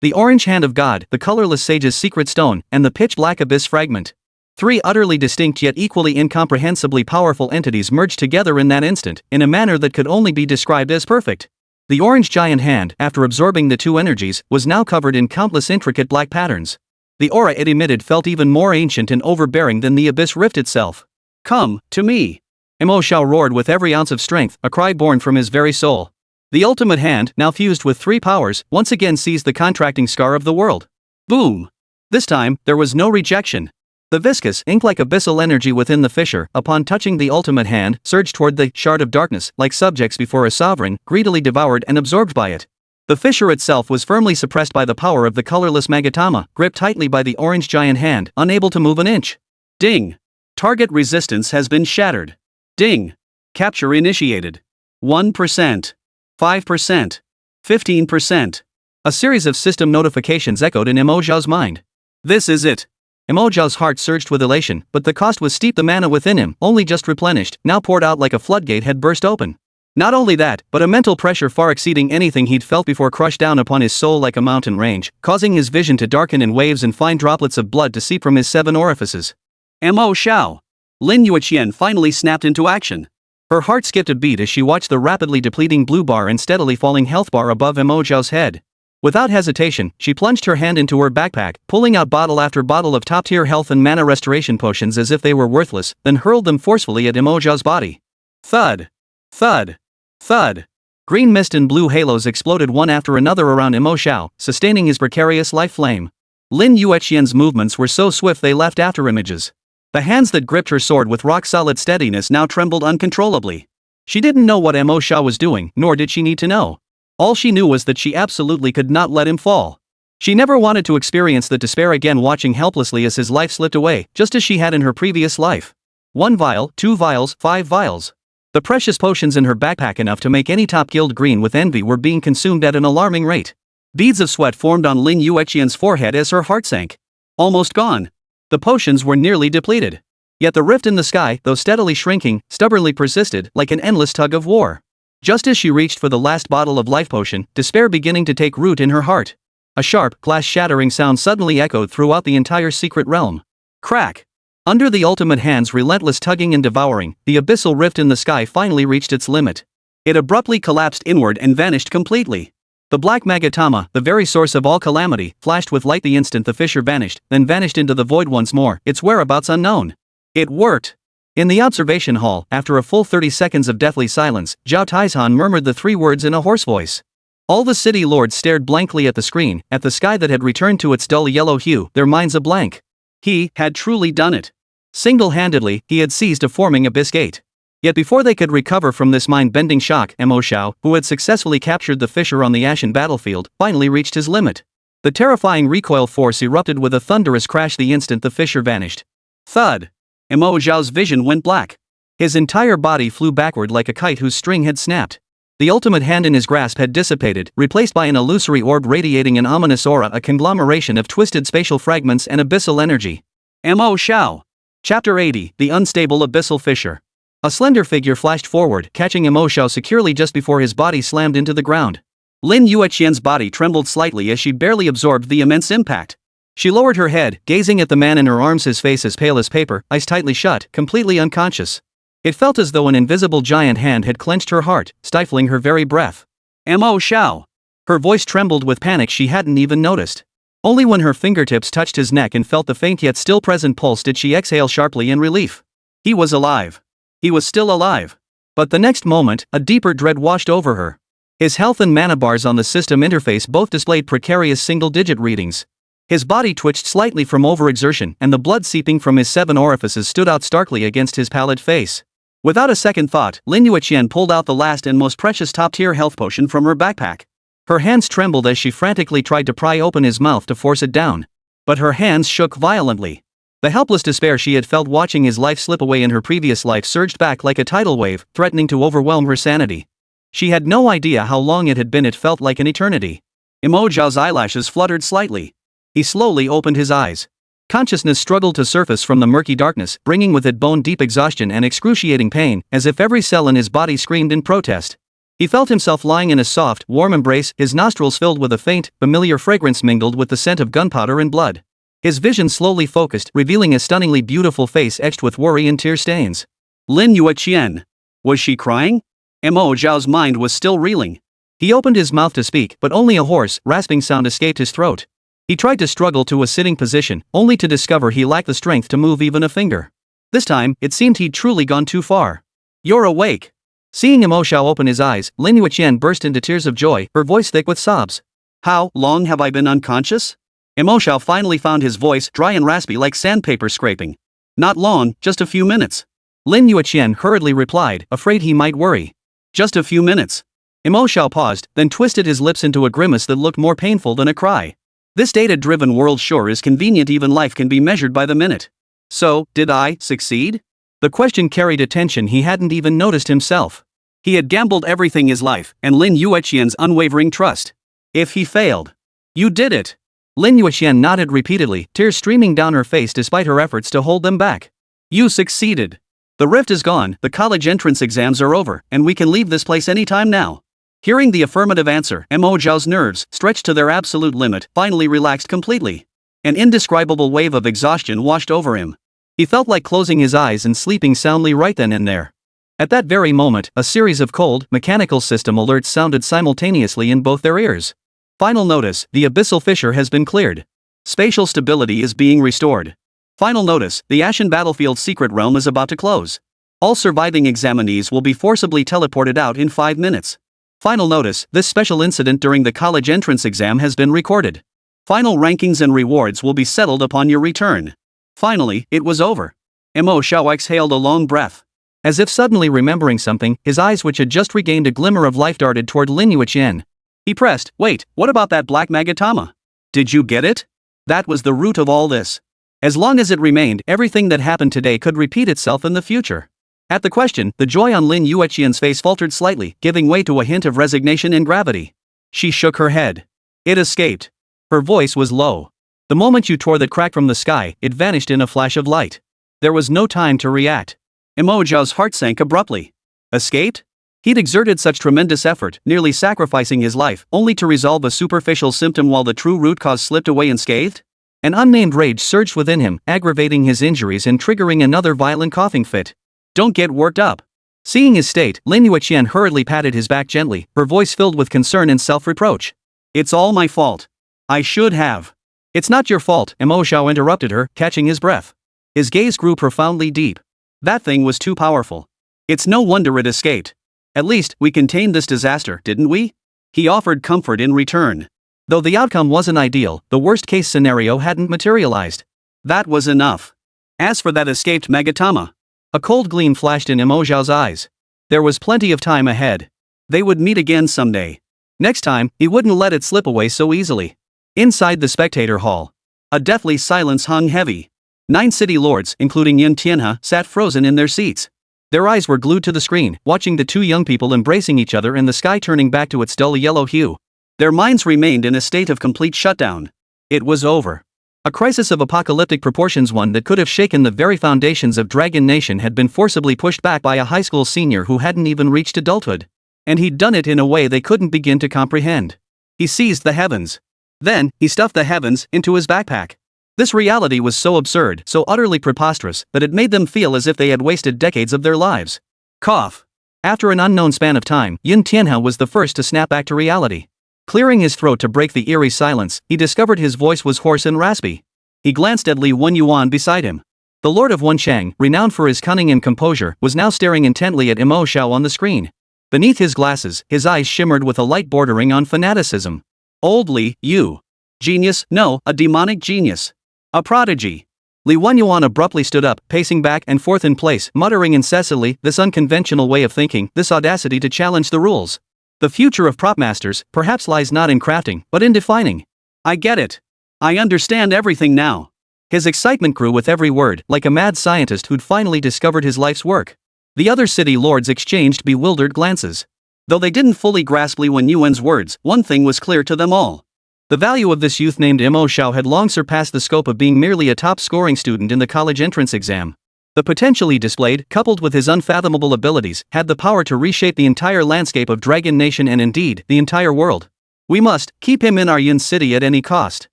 The orange hand of God, the colorless sage's secret stone, and the pitch-black abyss fragment. Three utterly distinct yet equally incomprehensibly powerful entities merged together in that instant, in a manner that could only be described as perfect. The orange giant hand, after absorbing the two energies, was now covered in countless intricate black patterns. The aura it emitted felt even more ancient and overbearing than the abyss rift itself. "Come to me!" Mo Xiao roared with every ounce of strength, a cry born from his very soul. The ultimate hand, now fused with three powers, once again seized the contracting scar of the world. Boom! This time, there was no rejection. The viscous, ink-like abyssal energy within the fissure, upon touching the ultimate hand, surged toward the shard of darkness, like subjects before a sovereign, greedily devoured and absorbed by it. The fissure itself was firmly suppressed by the power of the colorless magatama, gripped tightly by the orange giant hand, unable to move an inch. Ding! Target resistance has been shattered. Ding! Capture initiated. 1%. 5%. 15%. A series of system notifications echoed in Mo Xiao's mind. This is it. Mo Xiao's heart surged with elation, but the cost was steep. The mana within him, only just replenished, now poured out like a floodgate had burst open. Not only that, but a mental pressure far exceeding anything he'd felt before crushed down upon his soul like a mountain range, causing his vision to darken in waves and fine droplets of blood to seep from his 7 orifices. Mo Xiao! Lin Yueqian finally snapped into action. Her heart skipped a beat as she watched the rapidly depleting blue bar and steadily falling health bar above Mo Xiao's head. Without hesitation, she plunged her hand into her backpack, pulling out bottle after bottle of top-tier health and mana restoration potions as if they were worthless, then hurled them forcefully at Mo Xiao's body. Thud! Thud! Thud! Green mist and blue halos exploded one after another around Mo Xiao, sustaining his precarious life flame. Lin Yueqian's movements were so swift they left afterimages. The hands that gripped her sword with rock-solid steadiness now trembled uncontrollably. She didn't know what Mo Xiao was doing, nor did she need to know. All she knew was that she absolutely could not let him fall. She never wanted to experience the despair again, watching helplessly as his life slipped away, just as she had in her previous life. 1 vial, 2 vials, 5 vials. The precious potions in her backpack, enough to make any top guild green with envy, were being consumed at an alarming rate. Beads of sweat formed on Lin Yueqian's forehead as her heart sank. Almost gone. The potions were nearly depleted. Yet the rift in the sky, though steadily shrinking, stubbornly persisted, like an endless tug of war. Just as she reached for the last bottle of life potion, despair beginning to take root in her heart. A sharp, glass-shattering sound suddenly echoed throughout the entire secret realm. Crack! Under the ultimate hand's relentless tugging and devouring, the abyssal rift in the sky finally reached its limit. It abruptly collapsed inward and vanished completely. The black magatama, the very source of all calamity, flashed with light the instant the fissure vanished, then vanished into the void once more, its whereabouts unknown. It worked! In the observation hall, after a full 30 seconds of deathly silence, Zhao Taizhan murmured the 3 words in a hoarse voice. All the city lords stared blankly at the screen, at the sky that had returned to its dull yellow hue, their minds a blank. He had truly done it. Single-handedly, he had seized a forming abyss gate. Yet before they could recover from this mind-bending shock, Mo Xiao, who had successfully captured the fissure on the ashen battlefield, finally reached his limit. The terrifying recoil force erupted with a thunderous crash the instant the fissure vanished. Thud! Mo Xiao's vision went black. His entire body flew backward like a kite whose string had snapped. The ultimate hand in his grasp had dissipated, replaced by an illusory orb radiating an ominous aura, a conglomeration of twisted spatial fragments and abyssal energy. Mo Xiao. Chapter 80, The Unstable Abyssal Fissure. A slender figure flashed forward, catching Mo Xiao securely just before his body slammed into the ground. Lin Yueqian's body trembled slightly as she barely absorbed the immense impact. She lowered her head, gazing at the man in her arms, his face as pale as paper, eyes tightly shut, completely unconscious. It felt as though an invisible giant hand had clenched her heart, stifling her very breath. Mo Xiao. Her voice trembled with panic she hadn't even noticed. Only when her fingertips touched his neck and felt the faint yet still present pulse did she exhale sharply in relief. He was alive. He was still alive. But the next moment, a deeper dread washed over her. His health and mana bars on the system interface both displayed precarious single-digit readings. His body twitched slightly from overexertion, and the blood seeping from his 7 orifices stood out starkly against his pallid face. Without a second thought, Lin Yueqian pulled out the last and most precious top-tier health potion from her backpack. Her hands trembled as she frantically tried to pry open his mouth to force it down. But her hands shook violently. The helpless despair she had felt watching his life slip away in her previous life surged back like a tidal wave, threatening to overwhelm her sanity. She had no idea how long it had been. It felt like an eternity. Mo Xiao's eyelashes fluttered slightly. He slowly opened his eyes. Consciousness struggled to surface from the murky darkness, bringing with it bone-deep exhaustion and excruciating pain, as if every cell in his body screamed in protest. He felt himself lying in a soft, warm embrace, his nostrils filled with a faint, familiar fragrance mingled with the scent of gunpowder and blood. His vision slowly focused, revealing a stunningly beautiful face etched with worry and tear stains. Lin Yueqian. Was she crying? Mo Xiao's mind was still reeling. He opened his mouth to speak, but only a hoarse, rasping sound escaped his throat. He tried to struggle to a sitting position, only to discover he lacked the strength to move even a finger. This time, it seemed he'd truly gone too far. You're awake. Seeing Mo Xiao open his eyes, Lin Yueqian burst into tears of joy, her voice thick with sobs. How long have I been unconscious? Mo Xiao finally found his voice dry and raspy like sandpaper scraping. Not long, just a few minutes. Lin Yueqian hurriedly replied, afraid he might worry. Just a few minutes. Mo Xiao paused, then twisted his lips into a grimace that looked more painful than a cry. This data-driven world sure is convenient. Even life can be measured by the minute. So, did I succeed? The question carried a tension he hadn't even noticed himself. He had gambled everything, his life, and Lin Yueqian's unwavering trust. If he failed. You did it. Lin Yueqian nodded repeatedly, tears streaming down her face despite her efforts to hold them back. You succeeded. The rift is gone, the college entrance exams are over, and we can leave this place anytime now. Hearing the affirmative answer, Mo Xiao's nerves, stretched to their absolute limit, finally relaxed completely. An indescribable wave of exhaustion washed over him. He felt like closing his eyes and sleeping soundly right then and there. At that very moment, a series of cold, mechanical system alerts sounded simultaneously in both their ears. Final notice, the abyssal fissure has been cleared. Spatial stability is being restored. Final notice, the Ashen Battlefield secret realm is about to close. All surviving examinees will be forcibly teleported out in 5 minutes. Final notice, this special incident during the college entrance exam has been recorded. Final rankings and rewards will be settled upon your return. Finally, it was over. Mo Xiao exhaled a long breath. As if suddenly remembering something, his eyes, which had just regained a glimmer of life, darted toward Lin Yueqian. He pressed, wait, what about that black magatama? Did you get it? That was the root of all this. As long as it remained, everything that happened today could repeat itself in the future. At the question, the joy on Lin Yueqian's face faltered slightly, giving way to a hint of resignation and gravity. She shook her head. It escaped. Her voice was low. The moment you tore that crack from the sky, it vanished in a flash of light. There was no time to react. Mo Xiao's heart sank abruptly. Escaped? He'd exerted such tremendous effort, nearly sacrificing his life, only to resolve a superficial symptom while the true root cause slipped away unscathed? An unnamed rage surged within him, aggravating his injuries and triggering another violent coughing fit. Don't get worked up. Seeing his state, Lin Yueqian hurriedly patted his back gently, her voice filled with concern and self-reproach. It's all my fault. I should have. It's not your fault, Mo Xiao interrupted her, catching his breath. His gaze grew profoundly deep. That thing was too powerful. It's no wonder it escaped. At least, we contained this disaster, didn't we? He offered comfort in return. Though the outcome wasn't ideal, the worst-case scenario hadn't materialized. That was enough. As for that escaped magatama, a cold gleam flashed in Mo Xiao's eyes. There was plenty of time ahead. They would meet again someday. Next time, he wouldn't let it slip away so easily. Inside the spectator hall, a deathly silence hung heavy. 9 city lords, including Yin Tianhe, sat frozen in their seats. Their eyes were glued to the screen, watching the two young people embracing each other and the sky turning back to its dull yellow hue. Their minds remained in a state of complete shutdown. It was over. A crisis of apocalyptic proportions, one that could have shaken the very foundations of Dragon Nation, had been forcibly pushed back by a high school senior who hadn't even reached adulthood. And he'd done it in a way they couldn't begin to comprehend. He seized the heavens. Then, he stuffed the heavens into his backpack. This reality was so absurd, so utterly preposterous, that it made them feel as if they had wasted decades of their lives. Cough. After an unknown span of time, Yin Tianhe was the first to snap back to reality. Clearing his throat to break the eerie silence, he discovered his voice was hoarse and raspy. He glanced at Li Wenyuan beside him. The Lord of Wenchang, renowned for his cunning and composure, was now staring intently at Mo Xiao on the screen. Beneath his glasses, his eyes shimmered with a light bordering on fanaticism. Old Li, you. Genius, no, a demonic genius. A prodigy. Li Wenyuan abruptly stood up, pacing back and forth in place, muttering incessantly, this unconventional way of thinking, this audacity to challenge the rules. The future of prop masters perhaps lies not in crafting, but in defining. I get it. I understand everything now. His excitement grew with every word, like a mad scientist who'd finally discovered his life's work. The other city lords exchanged bewildered glances. Though they didn't fully grasp Li Yuan's words, one thing was clear to them all. The value of this youth named Mo Xiao had long surpassed the scope of being merely a top-scoring student in the college entrance exam. The potential he displayed, coupled with his unfathomable abilities, had the power to reshape the entire landscape of Dragon Nation and indeed, the entire world. We must keep him in our Yun city at any cost.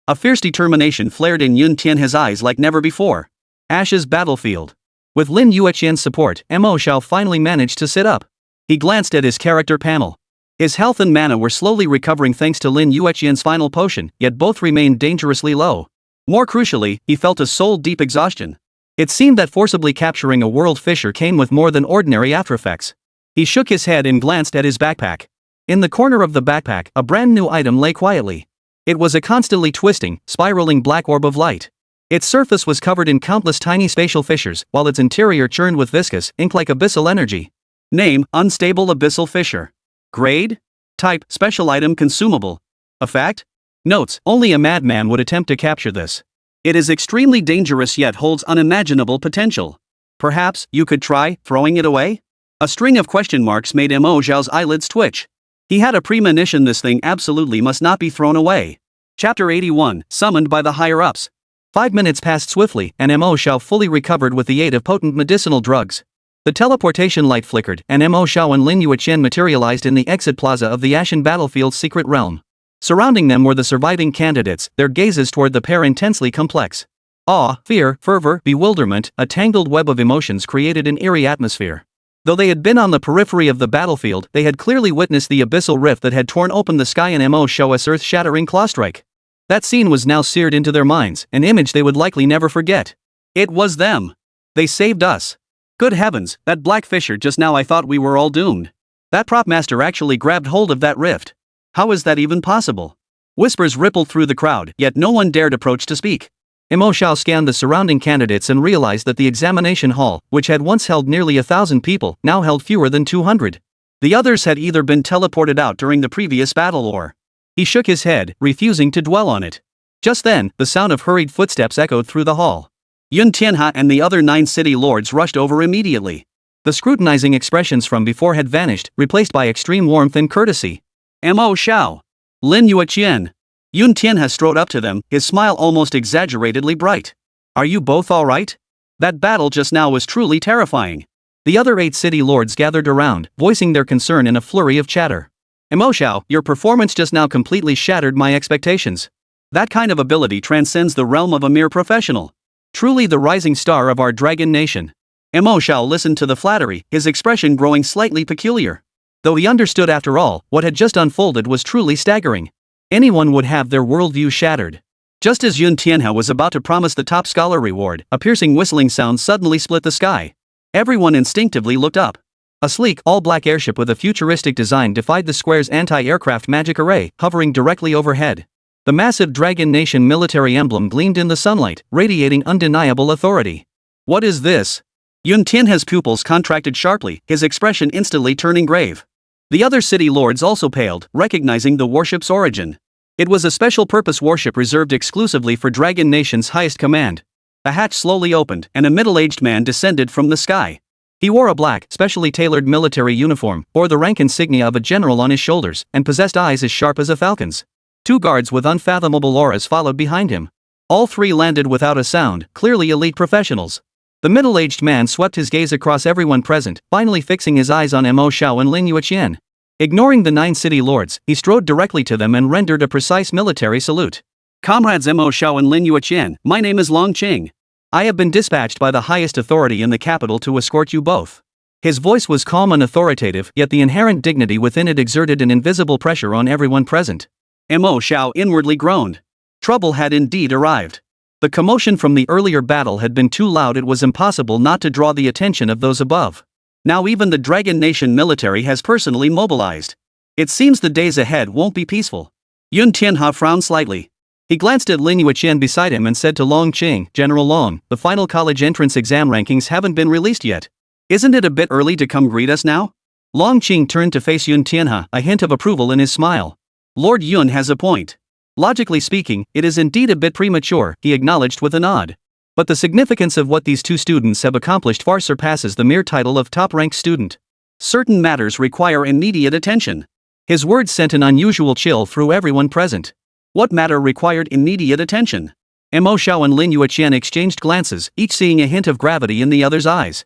A fierce determination flared in Yun Tianhe's eyes like never before. Ash's battlefield. With Lin Yueqian's support, Mo Xiao finally managed to sit up. He glanced at his character panel. His health and mana were slowly recovering thanks to Lin Yueqian's final potion, yet both remained dangerously low. More crucially, he felt a soul-deep exhaustion. It seemed that forcibly capturing a world fisher came with more than ordinary aftereffects. He shook his head and glanced at his backpack. In the corner of the backpack, a brand new item lay quietly. It was a constantly twisting, spiraling black orb of light. Its surface was covered in countless tiny spatial fissures, while its interior churned with viscous, ink-like abyssal energy. Name: Unstable Abyssal Fissure. Grade: Type: Special Item Consumable. Effect: Notes: Only a madman would attempt to capture this. It is extremely dangerous yet holds unimaginable potential. Perhaps you could try throwing it away? A string of question marks made Mo Xiao's eyelids twitch. He had a premonition this thing absolutely must not be thrown away. Chapter 81, Summoned by the Higher-Ups. 5 minutes passed swiftly, and Mo Xiao fully recovered with the aid of potent medicinal drugs. The teleportation light flickered, and Mo Xiao and Lin Yueqian materialized in the exit plaza of the Ashen Battlefield's secret realm. Surrounding them were the surviving candidates, their gazes toward the pair intensely complex. Awe, fear, fervor, bewilderment, a tangled web of emotions created an eerie atmosphere. Though they had been on the periphery of the battlefield, they had clearly witnessed the abyssal rift that had torn open the sky in Mo Xiao's earth-shattering clawstrike. That scene was now seared into their minds, an image they would likely never forget. It was them. They saved us. Good heavens, that black fissure just now, I thought we were all doomed. That prop master actually grabbed hold of that rift. How is that even possible? Whispers rippled through the crowd, yet no one dared approach to speak. Mo Xiao scanned the surrounding candidates and realized that the examination hall, which had once held nearly 1,000 people, now held fewer than 200. The others had either been teleported out during the previous battle or... He shook his head, refusing to dwell on it. Just then, the sound of hurried footsteps echoed through the hall. Yun Tianhe and the other 9 city lords rushed over immediately. The scrutinizing expressions from before had vanished, replaced by extreme warmth and courtesy. Mo Xiao. Lin Yueqian. Yun Tianhe strode up to them, his smile almost exaggeratedly bright. Are you both alright? That battle just now was truly terrifying. The other 8 city lords gathered around, voicing their concern in a flurry of chatter. Mo Xiao, your performance just now completely shattered my expectations. That kind of ability transcends the realm of a mere professional. Truly the rising star of our Dragon Nation. Mo Xiao listened to the flattery, his expression growing slightly peculiar. Though he understood after all, what had just unfolded was truly staggering. Anyone would have their worldview shattered. Just as Yun Tianhe was about to promise the top scholar reward, a piercing whistling sound suddenly split the sky. Everyone instinctively looked up. A sleek, all-black airship with a futuristic design defied the square's anti-aircraft magic array, hovering directly overhead. The massive Dragon Nation military emblem gleamed in the sunlight, radiating undeniable authority. What is this? Yun Tianhe's pupils contracted sharply, his expression instantly turning grave. The other city lords also paled, recognizing the warship's origin. It was a special-purpose warship reserved exclusively for Dragon Nation's highest command. The hatch slowly opened, and a middle-aged man descended from the sky. He wore a black, specially tailored military uniform, bore the rank insignia of a general on his shoulders, and possessed eyes as sharp as a falcon's. 2 guards with unfathomable auras followed behind him. All 3 landed without a sound, clearly elite professionals. The middle-aged man swept his gaze across everyone present, finally fixing his eyes on Mo Xiao and Lin Yueqian. Ignoring the 9 city lords, he strode directly to them and rendered a precise military salute. Comrades Mo Xiao and Lin Yueqian, my name is Long Qing. I have been dispatched by the highest authority in the capital to escort you both. His voice was calm and authoritative, yet the inherent dignity within it exerted an invisible pressure on everyone present. Mo Xiao inwardly groaned. Trouble had indeed arrived. The commotion from the earlier battle had been too loud, it was impossible not to draw the attention of those above. Now even the Dragon Nation military has personally mobilized. It seems the days ahead won't be peaceful. Yun Tianhe frowned slightly. He glanced at Lin Yueqian beside him and said to Long Qing, General Long, the final college entrance exam rankings haven't been released yet. Isn't it a bit early to come greet us now? Long Qing turned to face Yun Tianhe, a hint of approval in his smile. Lord Yun has a point. Logically speaking, it is indeed a bit premature, he acknowledged with a nod. But the significance of what these 2 students have accomplished far surpasses the mere title of top-ranked student. Certain matters require immediate attention. His words sent an unusual chill through everyone present. What matter required immediate attention? Mo Xiao and Lin Yueqian exchanged glances, each seeing a hint of gravity in the other's eyes.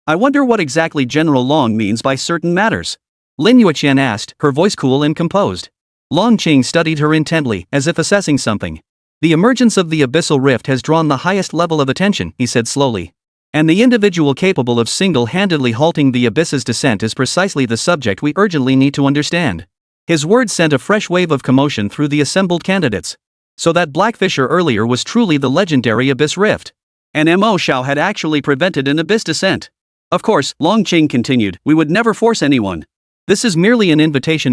I wonder what exactly General Long means by certain matters? Lin Yueqian asked, her voice cool and composed. Long Qing studied her intently, as if assessing something. The emergence of the abyssal rift has drawn the highest level of attention, he said slowly. And the individual capable of single-handedly halting the abyss's descent is precisely the subject we urgently need to understand. His words sent a fresh wave of commotion through the assembled candidates. So that Black Fisher earlier was truly the legendary abyss rift. And Mo Xiao had actually prevented an abyss descent. Of course, Long Qing continued, we would never force anyone. This is merely an invitation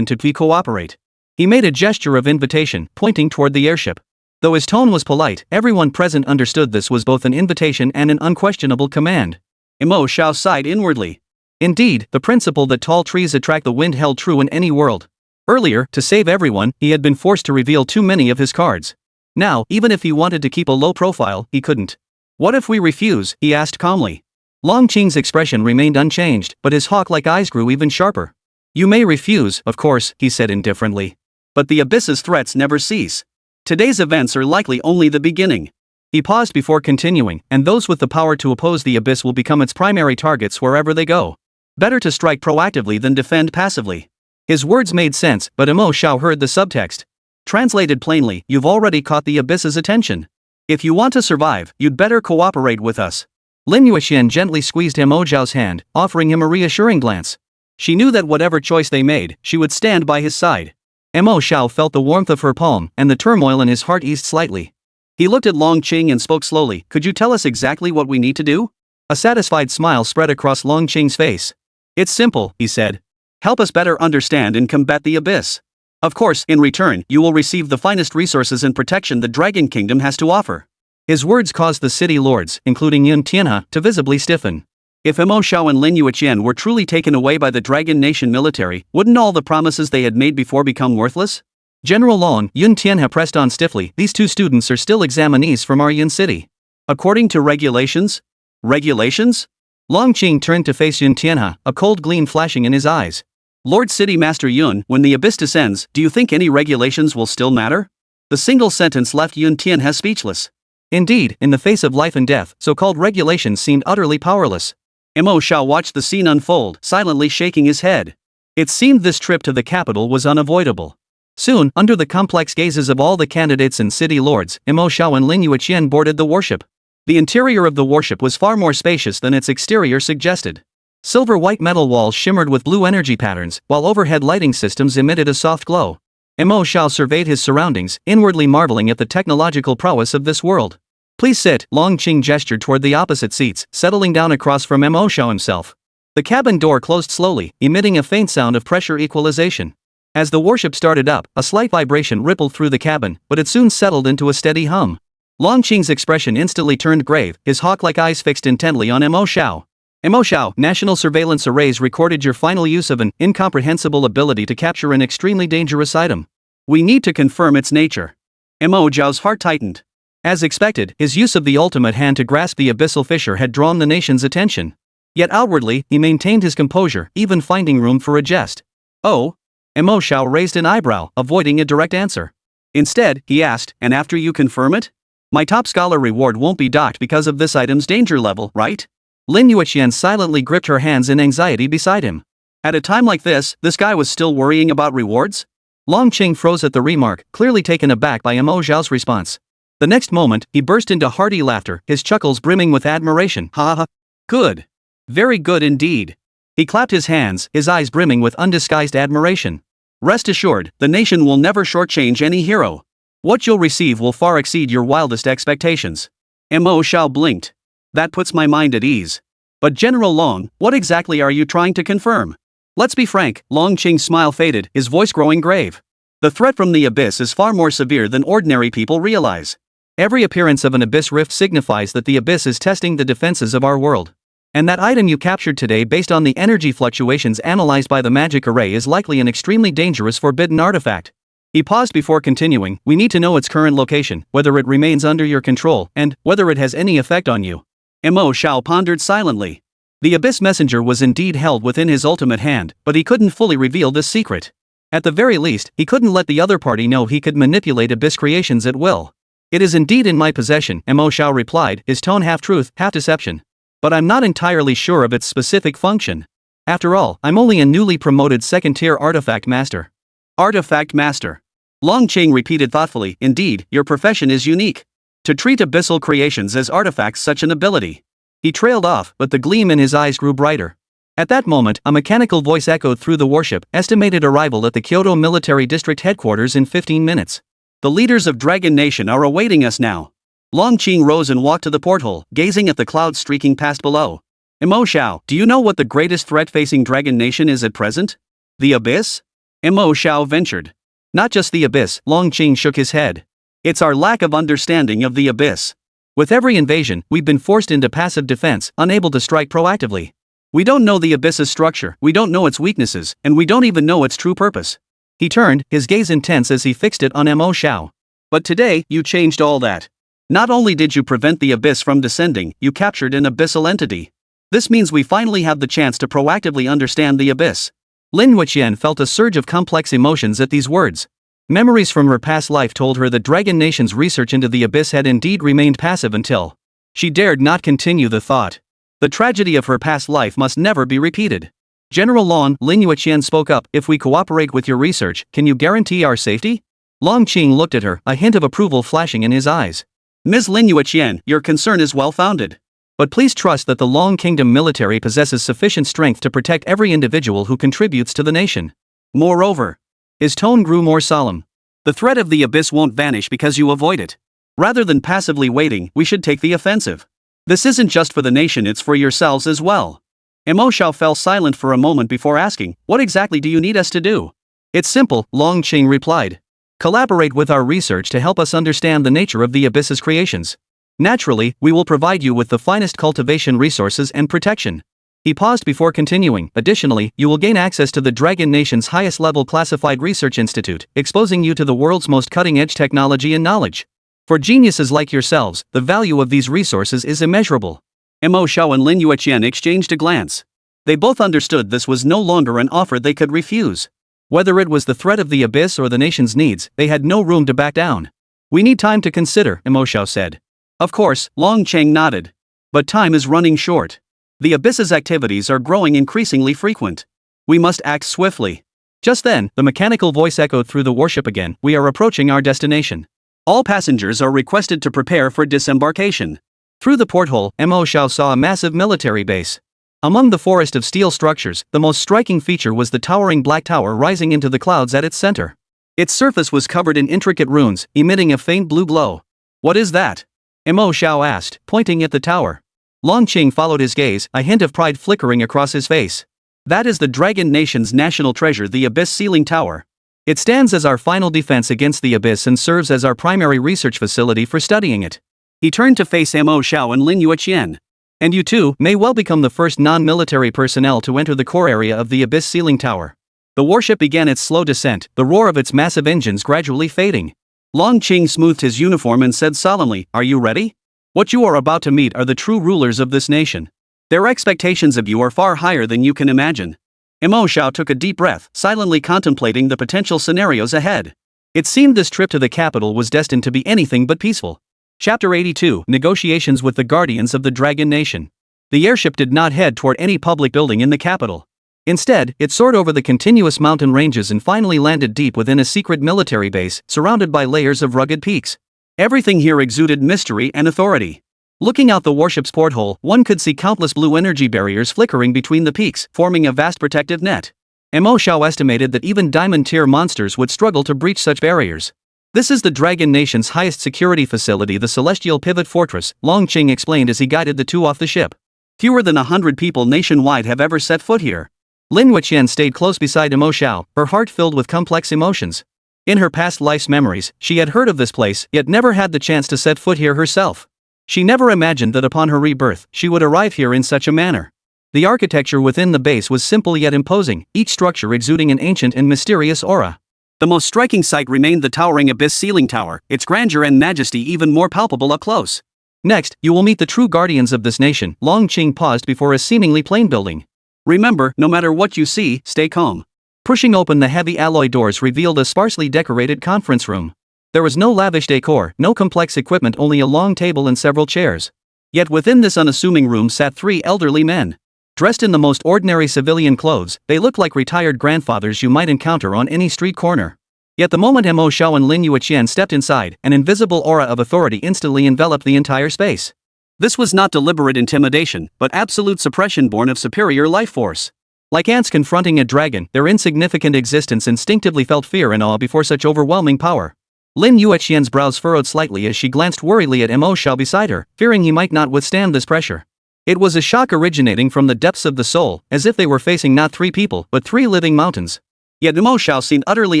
to cooperate. He made a gesture of invitation, pointing toward the airship. Though his tone was polite, everyone present understood this was both an invitation and an unquestionable command. Mo Xiao sighed inwardly. Indeed, the principle that tall trees attract the wind held true in any world. Earlier, to save everyone, he had been forced to reveal too many of his cards. Now, even if he wanted to keep a low profile, he couldn't. What if we refuse? He asked calmly. Long Qing's expression remained unchanged, but his hawk-like eyes grew even sharper. You may refuse, of course, he said indifferently. But the abyss's threats never cease. Today's events are likely only the beginning. He paused before continuing, and those with the power to oppose the abyss will become its primary targets wherever they go. Better to strike proactively than defend passively. His words made sense, but Mo Xiao heard the subtext. Translated plainly, you've already caught the abyss's attention. If you want to survive, you'd better cooperate with us. Lin Yueqian gently squeezed Mo Xiao's hand, offering him a reassuring glance. She knew that whatever choice they made, she would stand by his side. Mo Xiao felt the warmth of her palm, and the turmoil in his heart eased slightly. He looked at Long Qing and spoke slowly, could you tell us exactly what we need to do? A satisfied smile spread across Long Qing's face. It's simple, he said. Help us better understand and combat the abyss. Of course, in return, you will receive the finest resources and protection the Dragon Kingdom has to offer. His words caused the city lords, including Yun Tianhe, to visibly stiffen. If Mo Xiao and Lin Yueqian were truly taken away by the Dragon Nation military, wouldn't all the promises they had made before become worthless? General Long, Yun Tianhe pressed on stiffly, these two students are still examinees from our Yun city. According to regulations? Regulations? Long Qing turned to face Yun Tianhe, a cold gleam flashing in his eyes. Lord City Master Yun, when the abyss descends, do you think any regulations will still matter? The single sentence left Yun Tianhe speechless. Indeed, in the face of life and death, so-called regulations seemed utterly powerless. Mo Xiao watched the scene unfold, silently shaking his head. It seemed this trip to the capital was unavoidable. Soon, under the complex gazes of all the candidates and city lords, Mo Xiao and Lin Yueqian boarded the warship. The interior of the warship was far more spacious than its exterior suggested. Silver-white metal walls shimmered with blue energy patterns, while overhead lighting systems emitted a soft glow. Mo Xiao surveyed his surroundings, inwardly marveling at the technological prowess of this world. Please sit, Long Qing gestured toward the opposite seats, settling down across from Mo Xiao himself. The cabin door closed slowly, emitting a faint sound of pressure equalization. As the warship started up, a slight vibration rippled through the cabin, but it soon settled into a steady hum. Long Qing's expression instantly turned grave, his hawk-like eyes fixed intently on Mo Xiao. Mo Xiao, national surveillance arrays recorded your final use of an incomprehensible ability to capture an extremely dangerous item. We need to confirm its nature. Mo Xiao's heart tightened. As expected, his use of the ultimate hand to grasp the abyssal fissure had drawn the nation's attention. Yet outwardly, he maintained his composure, even finding room for a jest. Oh? Mo Xiao raised an eyebrow, avoiding a direct answer. Instead, he asked, and after you confirm it? My top scholar reward won't be docked because of this item's danger level, right? Lin Yueqian silently gripped her hands in anxiety beside him. At a time like this guy was still worrying about rewards? Long Qing froze at the remark, clearly taken aback by Mo Xiao's response. The next moment, he burst into hearty laughter, his chuckles brimming with admiration. Ha ha. Good. Very good indeed. He clapped his hands, his eyes brimming with undisguised admiration. Rest assured, the nation will never shortchange any hero. What you'll receive will far exceed your wildest expectations. Mo Xiao blinked. That puts my mind at ease. But General Long, what exactly are you trying to confirm? Let's be frank, Long Qing's smile faded, his voice growing grave. The threat from the abyss is far more severe than ordinary people realize. Every appearance of an abyss rift signifies that the abyss is testing the defenses of our world. And that item you captured today based on the energy fluctuations analyzed by the magic array is likely an extremely dangerous forbidden artifact. He paused before continuing, we need to know its current location, whether it remains under your control, and whether it has any effect on you. Mo Xiao pondered silently. The Abyss Messenger was indeed held within his ultimate hand, but he couldn't fully reveal this secret. At the very least, he couldn't let the other party know he could manipulate Abyss creations at will. It is indeed in my possession, Mo Xiao replied, his tone half truth, half deception. But I'm not entirely sure of its specific function. After all, I'm only a newly promoted second-tier artifact master. Artifact master. Long Qing repeated thoughtfully, indeed, your profession is unique. To treat abyssal creations as artifacts such an ability. He trailed off, but the gleam in his eyes grew brighter. At that moment, a mechanical voice echoed through the warship, estimated arrival at the Kyoto Military District headquarters in 15 minutes. The leaders of Dragon Nation are awaiting us now. Long Qing rose and walked to the porthole, gazing at the clouds streaking past below. Mo Xiao, do you know what the greatest threat facing Dragon Nation is at present? The Abyss? Mo Xiao ventured. Not just the Abyss, Long Qing shook his head. It's our lack of understanding of the Abyss. With every invasion, we've been forced into passive defense, unable to strike proactively. We don't know the Abyss's structure, we don't know its weaknesses, and we don't even know its true purpose. He turned, his gaze intense as he fixed it on Mo Xiao. But today, you changed all that. Not only did you prevent the Abyss from descending, you captured an abyssal entity. This means we finally have the chance to proactively understand the Abyss. Lin Yueqian felt a surge of complex emotions at these words. Memories from her past life told her that Dragon Nation's research into the Abyss had indeed remained passive until she dared not continue the thought. The tragedy of her past life must never be repeated. General Lin Yueqian spoke up, if we cooperate with your research, can you guarantee our safety? Long Qing looked at her, a hint of approval flashing in his eyes. Ms. Lin Yueqian, your concern is well-founded. But please trust that the Long Kingdom military possesses sufficient strength to protect every individual who contributes to the nation. Moreover, his tone grew more solemn. The threat of the Abyss won't vanish because you avoid it. Rather than passively waiting, we should take the offensive. This isn't just for the nation, it's for yourselves as well. Mo Xiao fell silent for a moment before asking, what exactly do you need us to do? It's simple, Long Qing replied. Collaborate with our research to help us understand the nature of the Abyss's creations. Naturally, we will provide you with the finest cultivation resources and protection. He paused before continuing, additionally, you will gain access to the Dragon Nation's highest level classified research institute, exposing you to the world's most cutting-edge technology and knowledge. For geniuses like yourselves, the value of these resources is immeasurable. Mo Xiao and Lin Yueqian exchanged a glance. They both understood this was no longer an offer they could refuse. Whether it was the threat of the Abyss or the nation's needs, they had no room to back down. We need time to consider, Mo Xiao said. Of course, Long Qing nodded. But time is running short. The Abyss's activities are growing increasingly frequent. We must act swiftly. Just then, the mechanical voice echoed through the warship again, we are approaching our destination. All passengers are requested to prepare for disembarkation. Through the porthole, Mo Xiao saw a massive military base. Among the forest of steel structures, the most striking feature was the towering black tower rising into the clouds at its center. Its surface was covered in intricate runes, emitting a faint blue glow. What is that? Mo Xiao asked, pointing at the tower. Long Qing followed his gaze, a hint of pride flickering across his face. That is the Dragon Nation's national treasure, the Abyss Sealing Tower. It stands as our final defense against the Abyss and serves as our primary research facility for studying it. He turned to face Mo Xiao and Lin Yueqian. And you too may well become the first non-military personnel to enter the core area of the Abyss Sealing Tower. The warship began its slow descent, the roar of its massive engines gradually fading. Long Qing smoothed his uniform and said solemnly, are you ready? What you are about to meet are the true rulers of this nation. Their expectations of you are far higher than you can imagine. Mo Xiao took a deep breath, silently contemplating the potential scenarios ahead. It seemed this trip to the capital was destined to be anything but peaceful. Chapter 82, Negotiations with the Guardians of the Dragon Nation. The airship did not head toward any public building in the capital. Instead, it soared over the continuous mountain ranges and finally landed deep within a secret military base, surrounded by layers of rugged peaks. Everything here exuded mystery and authority. Looking out the warship's porthole, one could see countless blue energy barriers flickering between the peaks, forming a vast protective net. Mo Xiao estimated that even diamond-tier monsters would struggle to breach such barriers. This is the Dragon Nation's highest security facility, the Celestial Pivot Fortress, Long Qing explained as he guided the two off the ship. Fewer than 100 people nationwide have ever set foot here. Lin Yueqian stayed close beside Mo Xiao, her heart filled with complex emotions. In her past life's memories, she had heard of this place, yet never had the chance to set foot here herself. She never imagined that upon her rebirth, she would arrive here in such a manner. The architecture within the base was simple yet imposing, each structure exuding an ancient and mysterious aura. The most striking sight remained the towering Abyss Sealing Tower, its grandeur and majesty even more palpable up close. Next, you will meet the true guardians of this nation. Long Qing paused before a seemingly plain building. Remember, no matter what you see, stay calm. Pushing open the heavy alloy doors revealed a sparsely decorated conference room. There was no lavish decor, no complex equipment, only a long table and several chairs. Yet within this unassuming room sat 3 elderly men. Dressed in the most ordinary civilian clothes, they looked like retired grandfathers you might encounter on any street corner. Yet the moment Mo Xiao and Lin Yueqian stepped inside, an invisible aura of authority instantly enveloped the entire space. This was not deliberate intimidation, but absolute suppression born of superior life force. Like ants confronting a dragon, their insignificant existence instinctively felt fear and awe before such overwhelming power. Lin Yueqian's brows furrowed slightly as she glanced worriedly at Mo Xiao beside her, fearing he might not withstand this pressure. It was a shock originating from the depths of the soul, as if they were facing not 3 people, but 3 living mountains. Yet Mo Xiao seemed utterly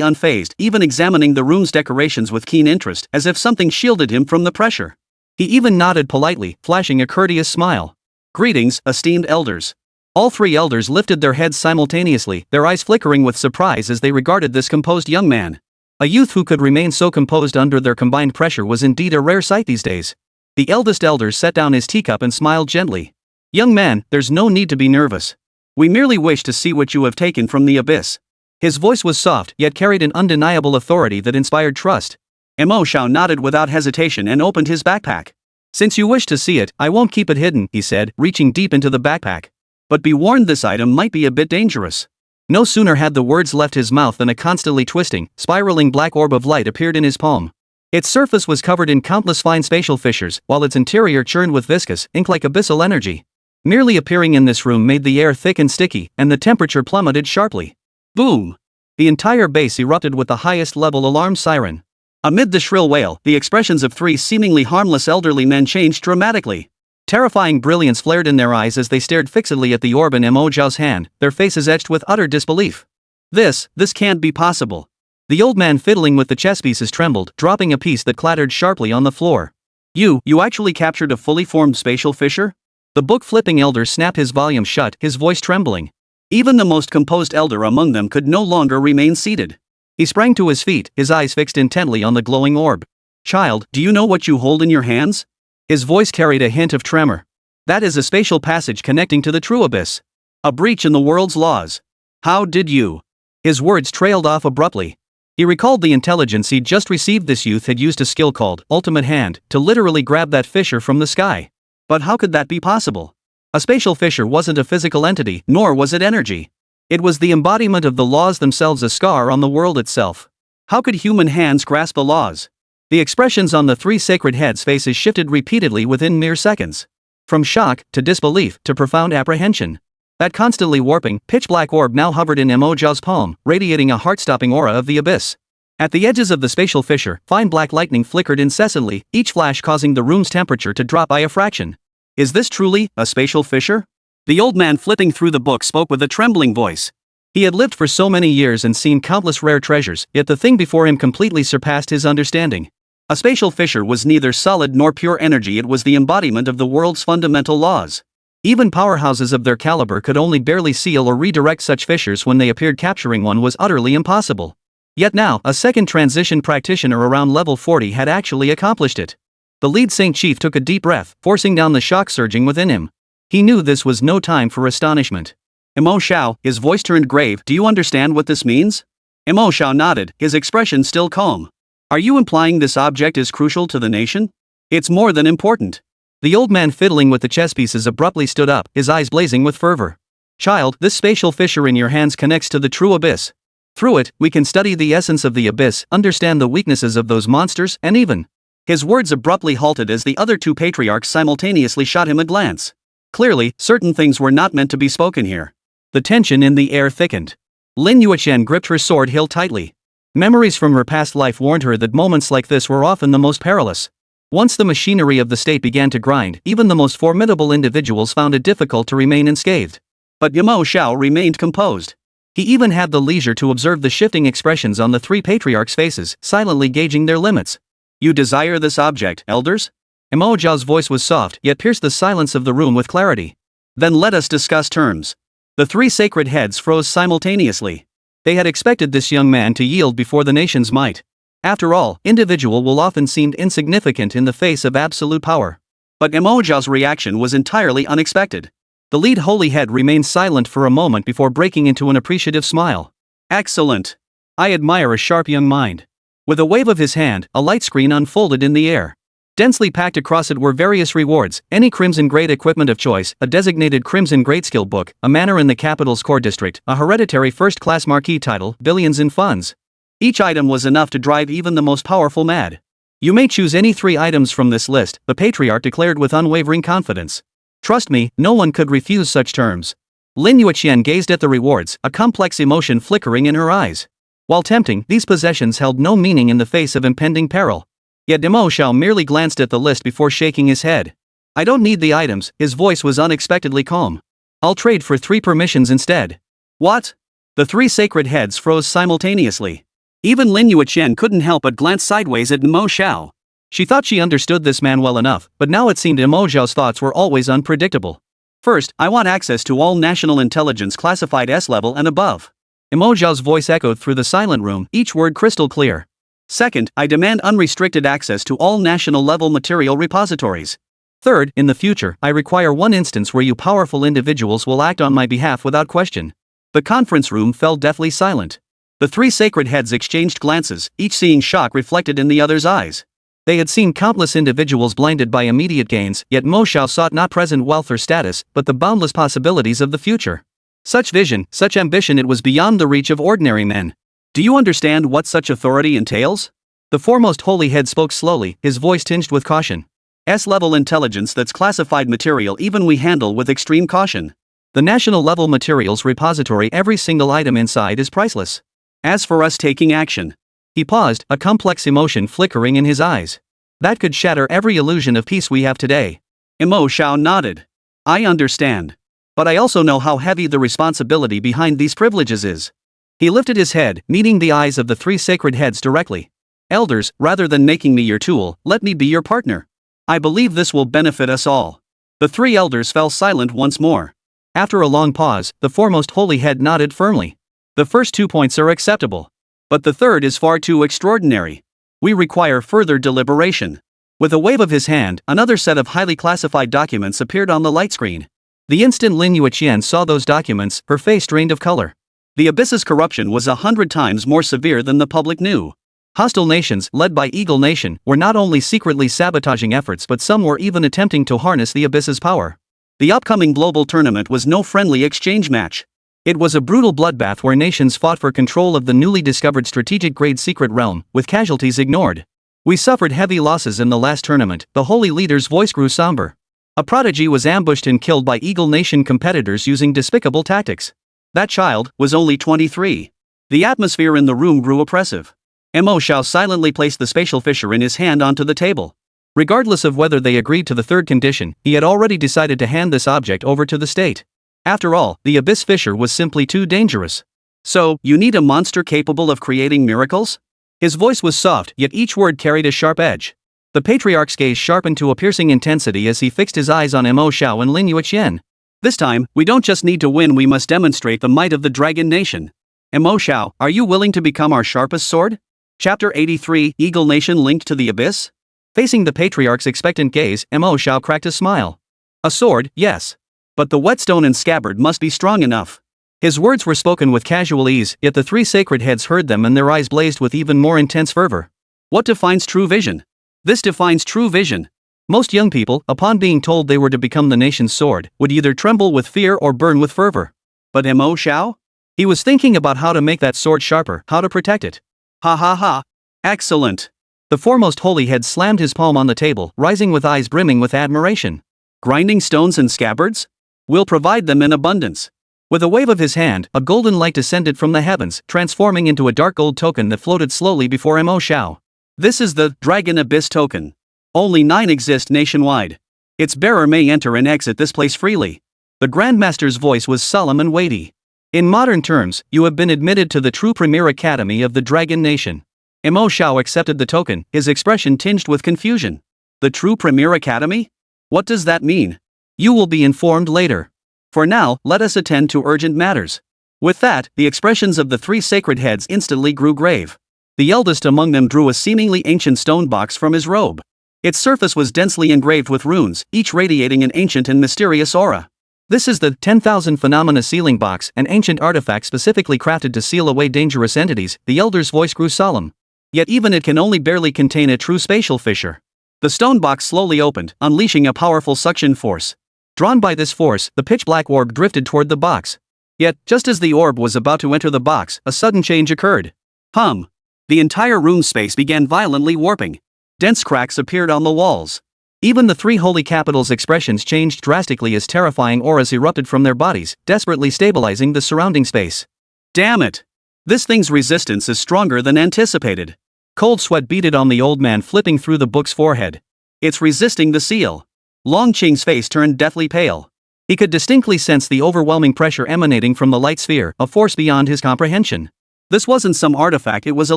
unfazed, even examining the room's decorations with keen interest, as if something shielded him from the pressure. He even nodded politely, flashing a courteous smile. "Greetings, esteemed elders." All 3 elders lifted their heads simultaneously, their eyes flickering with surprise as they regarded this composed young man. A youth who could remain so composed under their combined pressure was indeed a rare sight these days. The eldest elder set down his teacup and smiled gently. "Young man, there's no need to be nervous. We merely wish to see what you have taken from the abyss." His voice was soft, yet carried an undeniable authority that inspired trust. Mo Xiao nodded without hesitation and opened his backpack. "Since you wish to see it, I won't keep it hidden," he said, reaching deep into the backpack. "But be warned, this item might be a bit dangerous." No sooner had the words left his mouth than a constantly twisting, spiraling black orb of light appeared in his palm. Its surface was covered in countless fine spatial fissures, while its interior churned with viscous, ink-like abyssal energy. Merely appearing in this room made the air thick and sticky, and the temperature plummeted sharply. Boom! The entire base erupted with the highest level alarm siren. Amid the shrill wail, the expressions of 3 seemingly harmless elderly men changed dramatically. Terrifying brilliance flared in their eyes as they stared fixedly at the orb in Mo Xiao's hand, their faces etched with utter disbelief. This can't be possible." The old man fiddling with the chess pieces trembled, dropping a piece that clattered sharply on the floor. You actually captured a fully formed spatial fissure?" The book-flipping elder snapped his volume shut, his voice trembling. Even the most composed elder among them could no longer remain seated. He sprang to his feet, his eyes fixed intently on the glowing orb. "Child, do you know what you hold in your hands?" His voice carried a hint of tremor. "That is a spatial passage connecting to the true abyss. A breach in the world's laws. How did you?" His words trailed off abruptly. He recalled the intelligence he'd just received. This youth had used a skill called Ultimate Hand to literally grab that fissure from the sky. But how could that be possible? A spatial fissure wasn't a physical entity, nor was it energy. It was the embodiment of the laws themselves, a scar on the world itself. How could human hands grasp the laws? The expressions on the 3 sacred heads' faces shifted repeatedly within mere seconds. From shock, to disbelief, to profound apprehension. That constantly warping, pitch-black orb now hovered in Mo Xiao's palm, radiating a heart-stopping aura of the abyss. At the edges of the spatial fissure, fine black lightning flickered incessantly, each flash causing the room's temperature to drop by a fraction. "Is this truly a spatial fissure?" The old man flipping through the book spoke with a trembling voice. He had lived for so many years and seen countless rare treasures, yet the thing before him completely surpassed his understanding. A spatial fissure was neither solid nor pure energy, it was the embodiment of the world's fundamental laws. Even powerhouses of their caliber could only barely seal or redirect such fissures when they appeared. Capturing one was utterly impossible. Yet now, a second transition practitioner around level 40 had actually accomplished it. The lead Saint Chief took a deep breath, forcing down the shock surging within him. He knew this was no time for astonishment. "Mo Xiao," his voice turned grave, "do you understand what this means?" Mo Xiao nodded, his expression still calm. "Are you implying this object is crucial to the nation?" "It's more than important." The old man fiddling with the chess pieces abruptly stood up, his eyes blazing with fervor. "Child, this spatial fissure in your hands connects to the true abyss. Through it, we can study the essence of the abyss, understand the weaknesses of those monsters, and even..." His words abruptly halted as the other 2 patriarchs simultaneously shot him a glance. Clearly, certain things were not meant to be spoken here. The tension in the air thickened. Lin Yueqian gripped her sword hilt tightly. Memories from her past life warned her that moments like this were often the most perilous. Once the machinery of the state began to grind, even the most formidable individuals found it difficult to remain unscathed. But Mo Xiao remained composed. He even had the leisure to observe the shifting expressions on the 3 patriarchs' faces, silently gauging their limits. "You desire this object, elders?" Mo Xiao's voice was soft, yet pierced the silence of the room with clarity. "Then let us discuss terms." The 3 sacred heads froze simultaneously. They had expected this young man to yield before the nation's might. After all, individual will often seem insignificant in the face of absolute power. But Mo Xiao's reaction was entirely unexpected. The lead holy head remained silent for a moment before breaking into an appreciative smile. Excellent. I admire a sharp young mind. With a wave of his hand, a light screen unfolded in the air. Densely packed across it were various rewards, any crimson grade equipment of choice, a designated crimson grade skill book, a manor in the capital's core district, a hereditary first-class marquee title, billions in funds. Each item was enough to drive even the most powerful mad. You may choose any 3 items from this list, the patriarch declared with unwavering confidence. Trust me, no one could refuse such terms. Lin Yueqian gazed at the rewards, a complex emotion flickering in her eyes. While tempting, these possessions held no meaning in the face of impending peril. Yet Mo Xiao merely glanced at the list before shaking his head. I don't need the items, his voice was unexpectedly calm. I'll trade for 3 permissions instead. What? The 3 sacred heads froze simultaneously. Even Lin Yueqian couldn't help but glance sideways at Mo Xiao. She thought she understood this man well enough, but now it seemed Mo Xiao's thoughts were always unpredictable. First, I want access to all national intelligence classified S level and above. Mo Xiao's voice echoed through the silent room, each word crystal clear. Second, I demand unrestricted access to all national level material repositories. Third, in the future, I require one instance where you powerful individuals will act on my behalf without question. The conference room fell deathly silent. The 3 sacred heads exchanged glances, each seeing shock reflected in the other's eyes. They had seen countless individuals blinded by immediate gains, yet Mo Xiao sought not present wealth or status, but the boundless possibilities of the future. Such vision, such ambition, it was beyond the reach of ordinary men. Do you understand what such authority entails? The foremost holy head spoke slowly, his voice tinged with caution. S-level intelligence that's classified material even we handle with extreme caution. The national level materials repository, every single item inside is priceless. As for us taking action. He paused, a complex emotion flickering in his eyes. That could shatter every illusion of peace we have today. Mo Xiao nodded. I understand. But I also know how heavy the responsibility behind these privileges is. He lifted his head, meeting the eyes of the 3 sacred heads directly. Elders, rather than making me your tool, let me be your partner. I believe this will benefit us all. The 3 elders fell silent once more. After a long pause, the foremost holy head nodded firmly. The first 2 points are acceptable. But the third is far too extraordinary. We require further deliberation. With a wave of his hand, another set of highly classified documents appeared on the light screen. The instant Lin Yueqian saw those documents, her face drained of color. The Abyss's corruption was 100 times more severe than the public knew. Hostile nations, led by Eagle Nation, were not only secretly sabotaging efforts but some were even attempting to harness the Abyss's power. The upcoming global tournament was no friendly exchange match. It was a brutal bloodbath where nations fought for control of the newly discovered strategic-grade secret realm, with casualties ignored. We suffered heavy losses in the last tournament, the holy leader's voice grew somber. A prodigy was ambushed and killed by Eagle Nation competitors using despicable tactics. That child was only 23. The atmosphere in the room grew oppressive. Mo Xiao silently placed the spatial fissure in his hand onto the table. Regardless of whether they agreed to the third condition, he had already decided to hand this object over to the state. After all, the Abyss fissure was simply too dangerous. So, you need a monster capable of creating miracles? His voice was soft, yet each word carried a sharp edge. The patriarch's gaze sharpened to a piercing intensity as he fixed his eyes on Mo Xiao and Lin Yueqian. This time, we don't just need to win, we must demonstrate the might of the Dragon Nation. Mo Xiao, are you willing to become our sharpest sword? Chapter 83, Eagle Nation linked to the Abyss? Facing the patriarch's expectant gaze, Mo Xiao cracked a smile. A sword, yes. But the whetstone and scabbard must be strong enough. His words were spoken with casual ease, yet the 3 sacred heads heard them and their eyes blazed with even more intense fervor. What defines true vision? This defines true vision. Most young people, upon being told they were to become the nation's sword, would either tremble with fear or burn with fervor. But Mo Xiao? He was thinking about how to make that sword sharper, how to protect it. Ha ha ha. Excellent. The foremost holy head slammed his palm on the table, rising with eyes brimming with admiration. Grinding stones and scabbards? We'll provide them in abundance. With a wave of his hand, a golden light descended from the heavens, transforming into a dark gold token that floated slowly before Mo Xiao. This is the Dragon Abyss token. Only 9 exist nationwide. Its bearer may enter and exit this place freely. The Grandmaster's voice was solemn and weighty. In modern terms, you have been admitted to the true premier academy of the Dragon Nation. Mo Xiao accepted the token, his expression tinged with confusion. The true premier academy? What does that mean? You will be informed later. For now, let us attend to urgent matters. With that, the expressions of the 3 sacred heads instantly grew grave. The eldest among them drew a seemingly ancient stone box from his robe. Its surface was densely engraved with runes, each radiating an ancient and mysterious aura. This is the 10,000 Phenomena Sealing Box, an ancient artifact specifically crafted to seal away dangerous entities. The elder's voice grew solemn. Yet even it can only barely contain a true spatial fissure. The stone box slowly opened, unleashing a powerful suction force. Drawn by this force, the pitch-black orb drifted toward the box. Yet, just as the orb was about to enter the box, a sudden change occurred. The entire room space began violently warping. Dense cracks appeared on the walls. Even the three holy capitals' expressions changed drastically as terrifying auras erupted from their bodies, desperately stabilizing the surrounding space. Damn it! This thing's resistance is stronger than anticipated. Cold sweat beaded on the old man, flipping through the book's forehead. It's resisting the seal. Long Qing's face turned deathly pale. He could distinctly sense the overwhelming pressure emanating from the light sphere, a force beyond his comprehension. This wasn't some artifact, it was a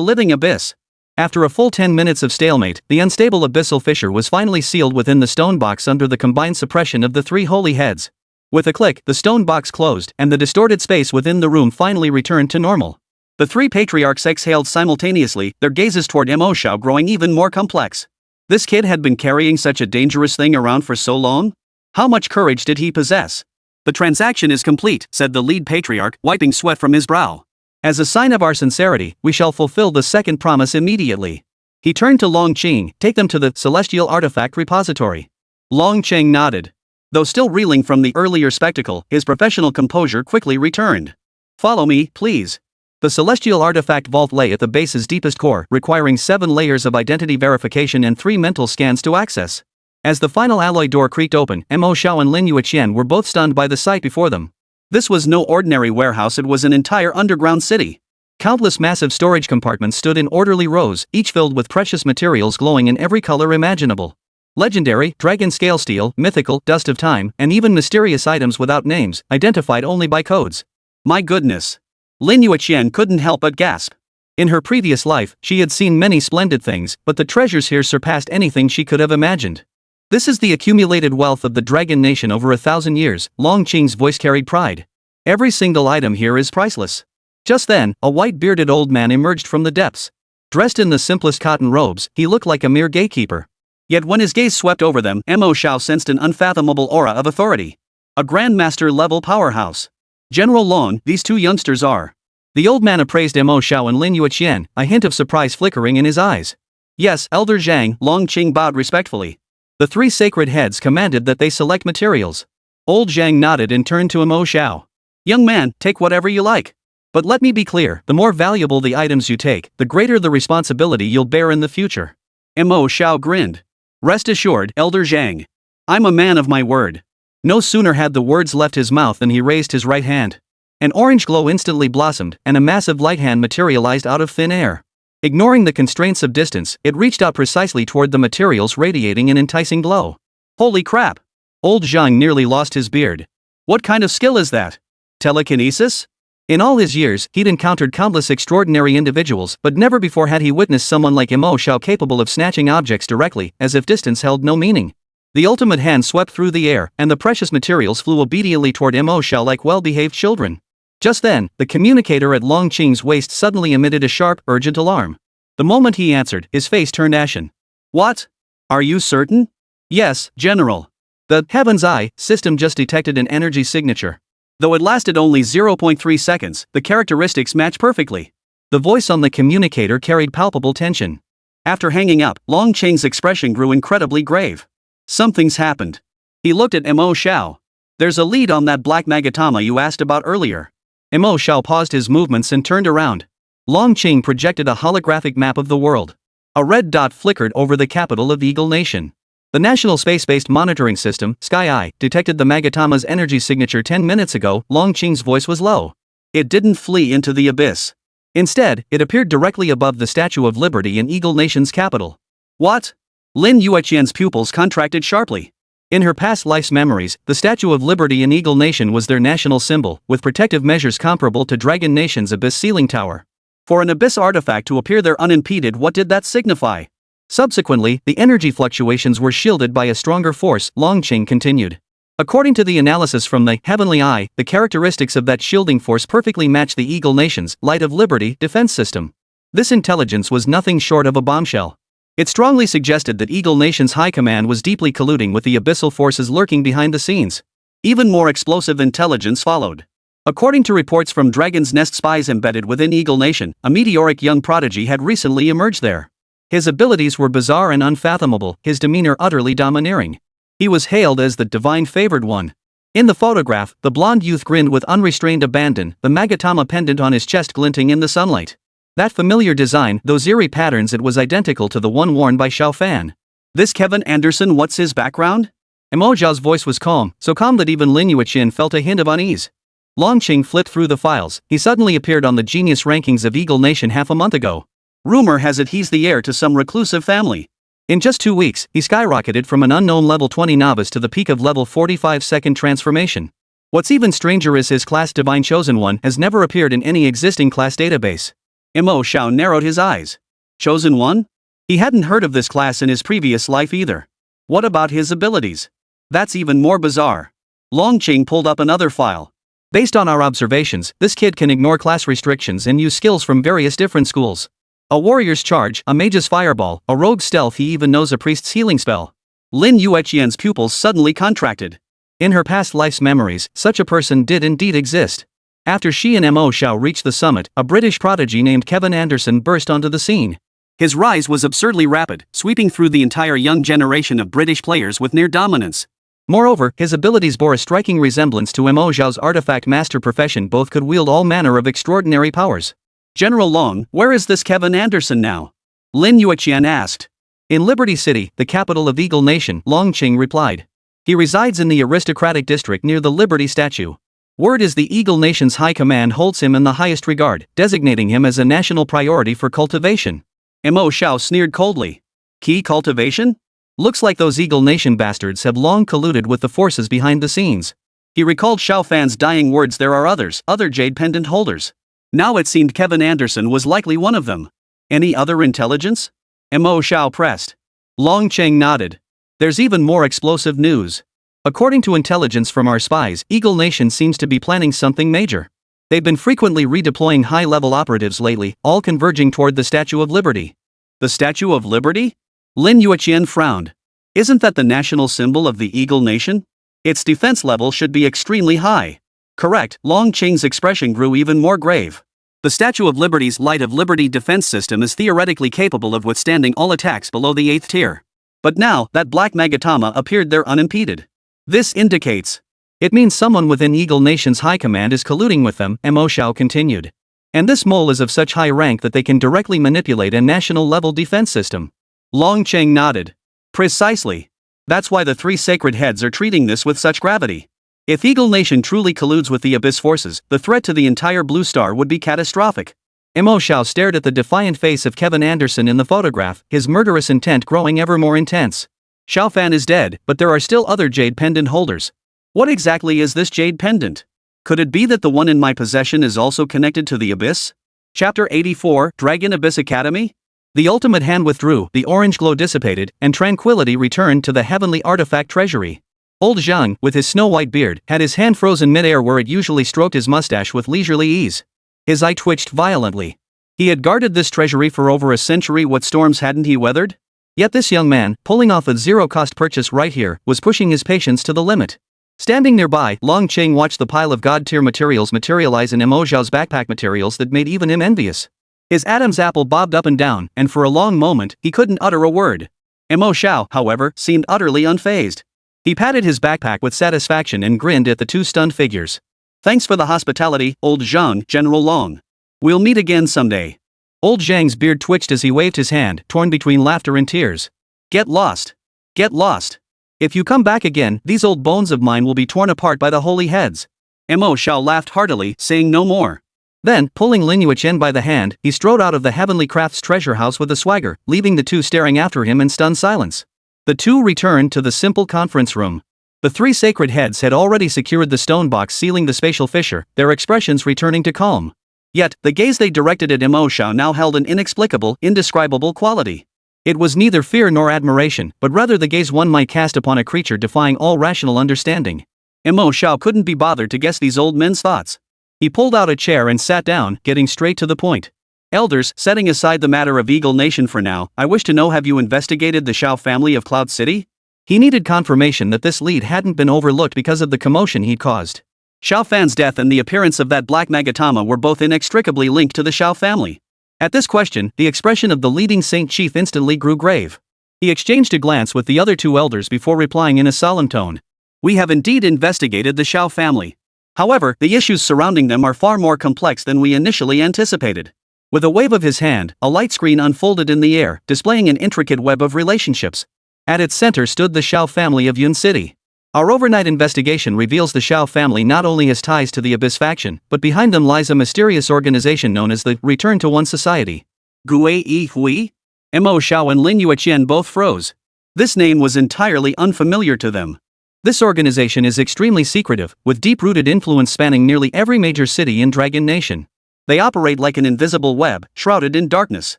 living abyss. After a full 10 minutes of stalemate, the unstable abyssal fissure was finally sealed within the stone box under the combined suppression of the three holy heads. With a click, the stone box closed, and the distorted space within the room finally returned to normal. The three patriarchs exhaled simultaneously, their gazes toward Mo Xiao growing even more complex. This kid had been carrying such a dangerous thing around for so long? How much courage did he possess? The transaction is complete, said the lead patriarch, wiping sweat from his brow. As a sign of our sincerity, we shall fulfill the second promise immediately. He turned to Long Qing, take them to the celestial artifact repository. Long Qing nodded. Though still reeling from the earlier spectacle, his professional composure quickly returned. Follow me, please. The celestial artifact vault lay at the base's deepest core, requiring 7 layers of identity verification and 3 mental scans to access. As the final alloy door creaked open, Mo Xiao and Lin Yueqian were both stunned by the sight before them. This was no ordinary warehouse, it was an entire underground city. Countless massive storage compartments stood in orderly rows, each filled with precious materials glowing in every color imaginable. Legendary, dragon scale steel, mythical, dust of time, and even mysterious items without names, identified only by codes. My goodness! Lin Yueqian couldn't help but gasp. In her previous life, she had seen many splendid things, but the treasures here surpassed anything she could have imagined. This is the accumulated wealth of the Dragon Nation over 1,000 years, Long Qing's voice carried pride. Every single item here is priceless. Just then, a white-bearded old man emerged from the depths. Dressed in the simplest cotton robes, he looked like a mere gatekeeper. Yet when his gaze swept over them, Mo Xiao sensed an unfathomable aura of authority. A Grandmaster-level powerhouse. General Lon, these two youngsters are. The old man appraised Mo Xiao and Lin Yueqian, a hint of surprise flickering in his eyes. Yes, Elder Zhang, Long Qing bowed respectfully. The 3 sacred heads commanded that they select materials. Old Zhang nodded and turned to Mo Xiao. Young man, take whatever you like. But let me be clear, the more valuable the items you take, the greater the responsibility you'll bear in the future. Mo Xiao grinned. Rest assured, Elder Zhang. I'm a man of my word. No sooner had the words left his mouth than he raised his right hand. An orange glow instantly blossomed, and a massive light hand materialized out of thin air. Ignoring the constraints of distance, it reached out precisely toward the materials, radiating an enticing glow. Holy crap! Old Zhang nearly lost his beard. What kind of skill is that? Telekinesis? In all his years, he'd encountered countless extraordinary individuals, but never before had he witnessed someone like Mo Xiao capable of snatching objects directly, as if distance held no meaning. The ultimate hand swept through the air, and the precious materials flew obediently toward Mo Xiao like well-behaved children. Just then, the communicator at Long Qing's waist suddenly emitted a sharp, urgent alarm. The moment he answered, his face turned ashen. What? Are you certain? Yes, General. The Heaven's Eye system just detected an energy signature. Though it lasted only 0.3 seconds, the characteristics match perfectly. The voice on the communicator carried palpable tension. After hanging up, Long Qing's expression grew incredibly grave. Something's happened. He looked at Mo Xiao. There's a lead on that black magatama you asked about earlier. Mo Xiao paused his movements and turned around. Long Qing projected a holographic map of the world. A red dot flickered over the capital of Eagle Nation. The National Space-Based Monitoring System, Sky-Eye, detected the magatama's energy signature 10 minutes ago. Long Qing's voice was low. It didn't flee into the abyss. Instead, it appeared directly above the Statue of Liberty in Eagle Nation's capital. What? Lin Yueqian's pupils contracted sharply. In her past life's memories, the Statue of Liberty in Eagle Nation was their national symbol, with protective measures comparable to Dragon Nation's Abyss Sealing Tower. For an Abyss artifact to appear there unimpeded, what did that signify? Subsequently, the energy fluctuations were shielded by a stronger force, Long Qing continued. According to the analysis from the Heavenly Eye, the characteristics of that shielding force perfectly match the Eagle Nation's Light of Liberty defense system. This intelligence was nothing short of a bombshell. It strongly suggested that Eagle Nation's high command was deeply colluding with the abyssal forces lurking behind the scenes. Even more explosive intelligence followed. According to reports from Dragon's Nest spies embedded within Eagle Nation, a meteoric young prodigy had recently emerged there. His abilities were bizarre and unfathomable, his demeanor utterly domineering. He was hailed as the divine favored one. In the photograph, the blonde youth grinned with unrestrained abandon, the magatama pendant on his chest glinting in the sunlight. That familiar design, those eerie patterns, it was identical to the one worn by Xiao Fan. This Kevin Anderson, what's his background? Mo Xiao's voice was calm, so calm that even Lin Yueqian felt a hint of unease. Longqing flipped through the files. He suddenly appeared on the genius rankings of Eagle Nation half a month ago. Rumor has it he's the heir to some reclusive family. In just 2 weeks, he skyrocketed from an unknown level 20 novice to the peak of level 45 second transformation. What's even stranger is his class Divine Chosen One has never appeared in any existing class database. Mo Xiao narrowed his eyes. Chosen One? He hadn't heard of this class in his previous life either. What about his abilities? That's even more bizarre. Longqing pulled up another file. Based on our observations, this kid can ignore class restrictions and use skills from various different schools. A warrior's charge, a mage's fireball, a rogue's stealth, he even knows a priest's healing spell. Lin Yueqian's pupils suddenly contracted. In her past life's memories, such a person did indeed exist. After she and Mo Xiao reached the summit, a British prodigy named Kevin Anderson burst onto the scene. His rise was absurdly rapid, sweeping through the entire young generation of British players with near dominance. Moreover, his abilities bore a striking resemblance to Mo Xiao's artifact master profession. Both could wield all manner of extraordinary powers. General Long, where is this Kevin Anderson now? Lin Yueqian asked. In Liberty City, the capital of Eagle Nation, Longqing replied. He resides in the aristocratic district near the Liberty statue. Word is the Eagle Nation's high command holds him in the highest regard, designating him as a national priority for cultivation. Mo Xiao sneered coldly. Key cultivation? Looks like those Eagle Nation bastards have long colluded with the forces behind the scenes. He recalled Xiao Fan's dying words, there are others, other jade pendant holders. Now it seemed Kevin Anderson was likely one of them. Any other intelligence? Mo Xiao pressed. Longqing nodded. There's even more explosive news. According to intelligence from our spies, Eagle Nation seems to be planning something major. They've been frequently redeploying high-level operatives lately, all converging toward the Statue of Liberty. The Statue of Liberty? Lin Yueqian frowned. Isn't that the national symbol of the Eagle Nation? Its defense level should be extremely high. Correct, Longqing's expression grew even more grave. The Statue of Liberty's Light of Liberty defense system is theoretically capable of withstanding all attacks below the 8th tier. But now, that black magatama appeared there unimpeded. This indicates. It means someone within Eagle Nation's high command is colluding with them, Mo Xiao continued. And this mole is of such high rank that they can directly manipulate a national-level defense system. Longqing nodded. Precisely. That's why the 3 sacred heads are treating this with such gravity. If Eagle Nation truly colludes with the Abyss forces, the threat to the entire Blue Star would be catastrophic. Mo Xiao stared at the defiant face of Kevin Anderson in the photograph, his murderous intent growing ever more intense. Xiao Fan is dead, but there are still other jade pendant holders. What exactly is this jade pendant? Could it be that the one in my possession is also connected to the Abyss? Chapter 84, Dragon Abyss Academy? The ultimate hand withdrew, the orange glow dissipated, and tranquility returned to the heavenly artifact treasury. Old Zhang, with his snow-white beard, had his hand frozen mid-air where it usually stroked his mustache with leisurely ease. His eye twitched violently. He had guarded this treasury for over a century. What storms hadn't he weathered? Yet this young man, pulling off a zero-cost purchase right here, was pushing his patience to the limit. Standing nearby, Longqing watched the pile of god-tier materials materialize in Mo Xiao's backpack, materials that made even him envious. His Adam's apple bobbed up and down, and for a long moment, he couldn't utter a word. Mo Xiao, however, seemed utterly unfazed. He patted his backpack with satisfaction and grinned at the 2 stunned figures. Thanks for the hospitality, old Zhang, General Long. We'll meet again someday. Old Zhang's beard twitched as he waved his hand, torn between laughter and tears. Get lost. Get lost. If you come back again, these old bones of mine will be torn apart by the holy heads. Mo Xiao laughed heartily, saying no more. Then, pulling Lin Yueqian by the hand, he strode out of the Heavenly Crafts treasure house with a swagger, leaving the 2 staring after him in stunned silence. The 2 returned to the simple conference room. The 3 sacred heads had already secured the stone box sealing the spatial fissure, their expressions returning to calm. Yet, the gaze they directed at Mo Xiao now held an inexplicable, indescribable quality. It was neither fear nor admiration, but rather the gaze one might cast upon a creature defying all rational understanding. Mo Xiao couldn't be bothered to guess these old men's thoughts. He pulled out a chair and sat down, getting straight to the point. Elders, setting aside the matter of Eagle Nation for now, I wish to know, have you investigated the Xiao family of Cloud City? He needed confirmation that this lead hadn't been overlooked because of the commotion he'd caused. Xiao Fan's death and the appearance of that black magatama were both inextricably linked to the Xiao family. At this question, the expression of the leading Saint Chief instantly grew grave. He exchanged a glance with the other two elders before replying in a solemn tone. We have indeed investigated the Xiao family. However, the issues surrounding them are far more complex than we initially anticipated. With a wave of his hand, a light screen unfolded in the air, displaying an intricate web of relationships. At its center stood the Xiao family of Yun City. Our overnight investigation reveals the Xiao family not only has ties to the Abyss faction, but behind them lies a mysterious organization known as the Return to One Society. Gui Yi Hui? Mo Xiao and Lin Yueqian both froze. This name was entirely unfamiliar to them. This organization is extremely secretive, with deep-rooted influence spanning nearly every major city in Dragon Nation. They operate like an invisible web, shrouded in darkness.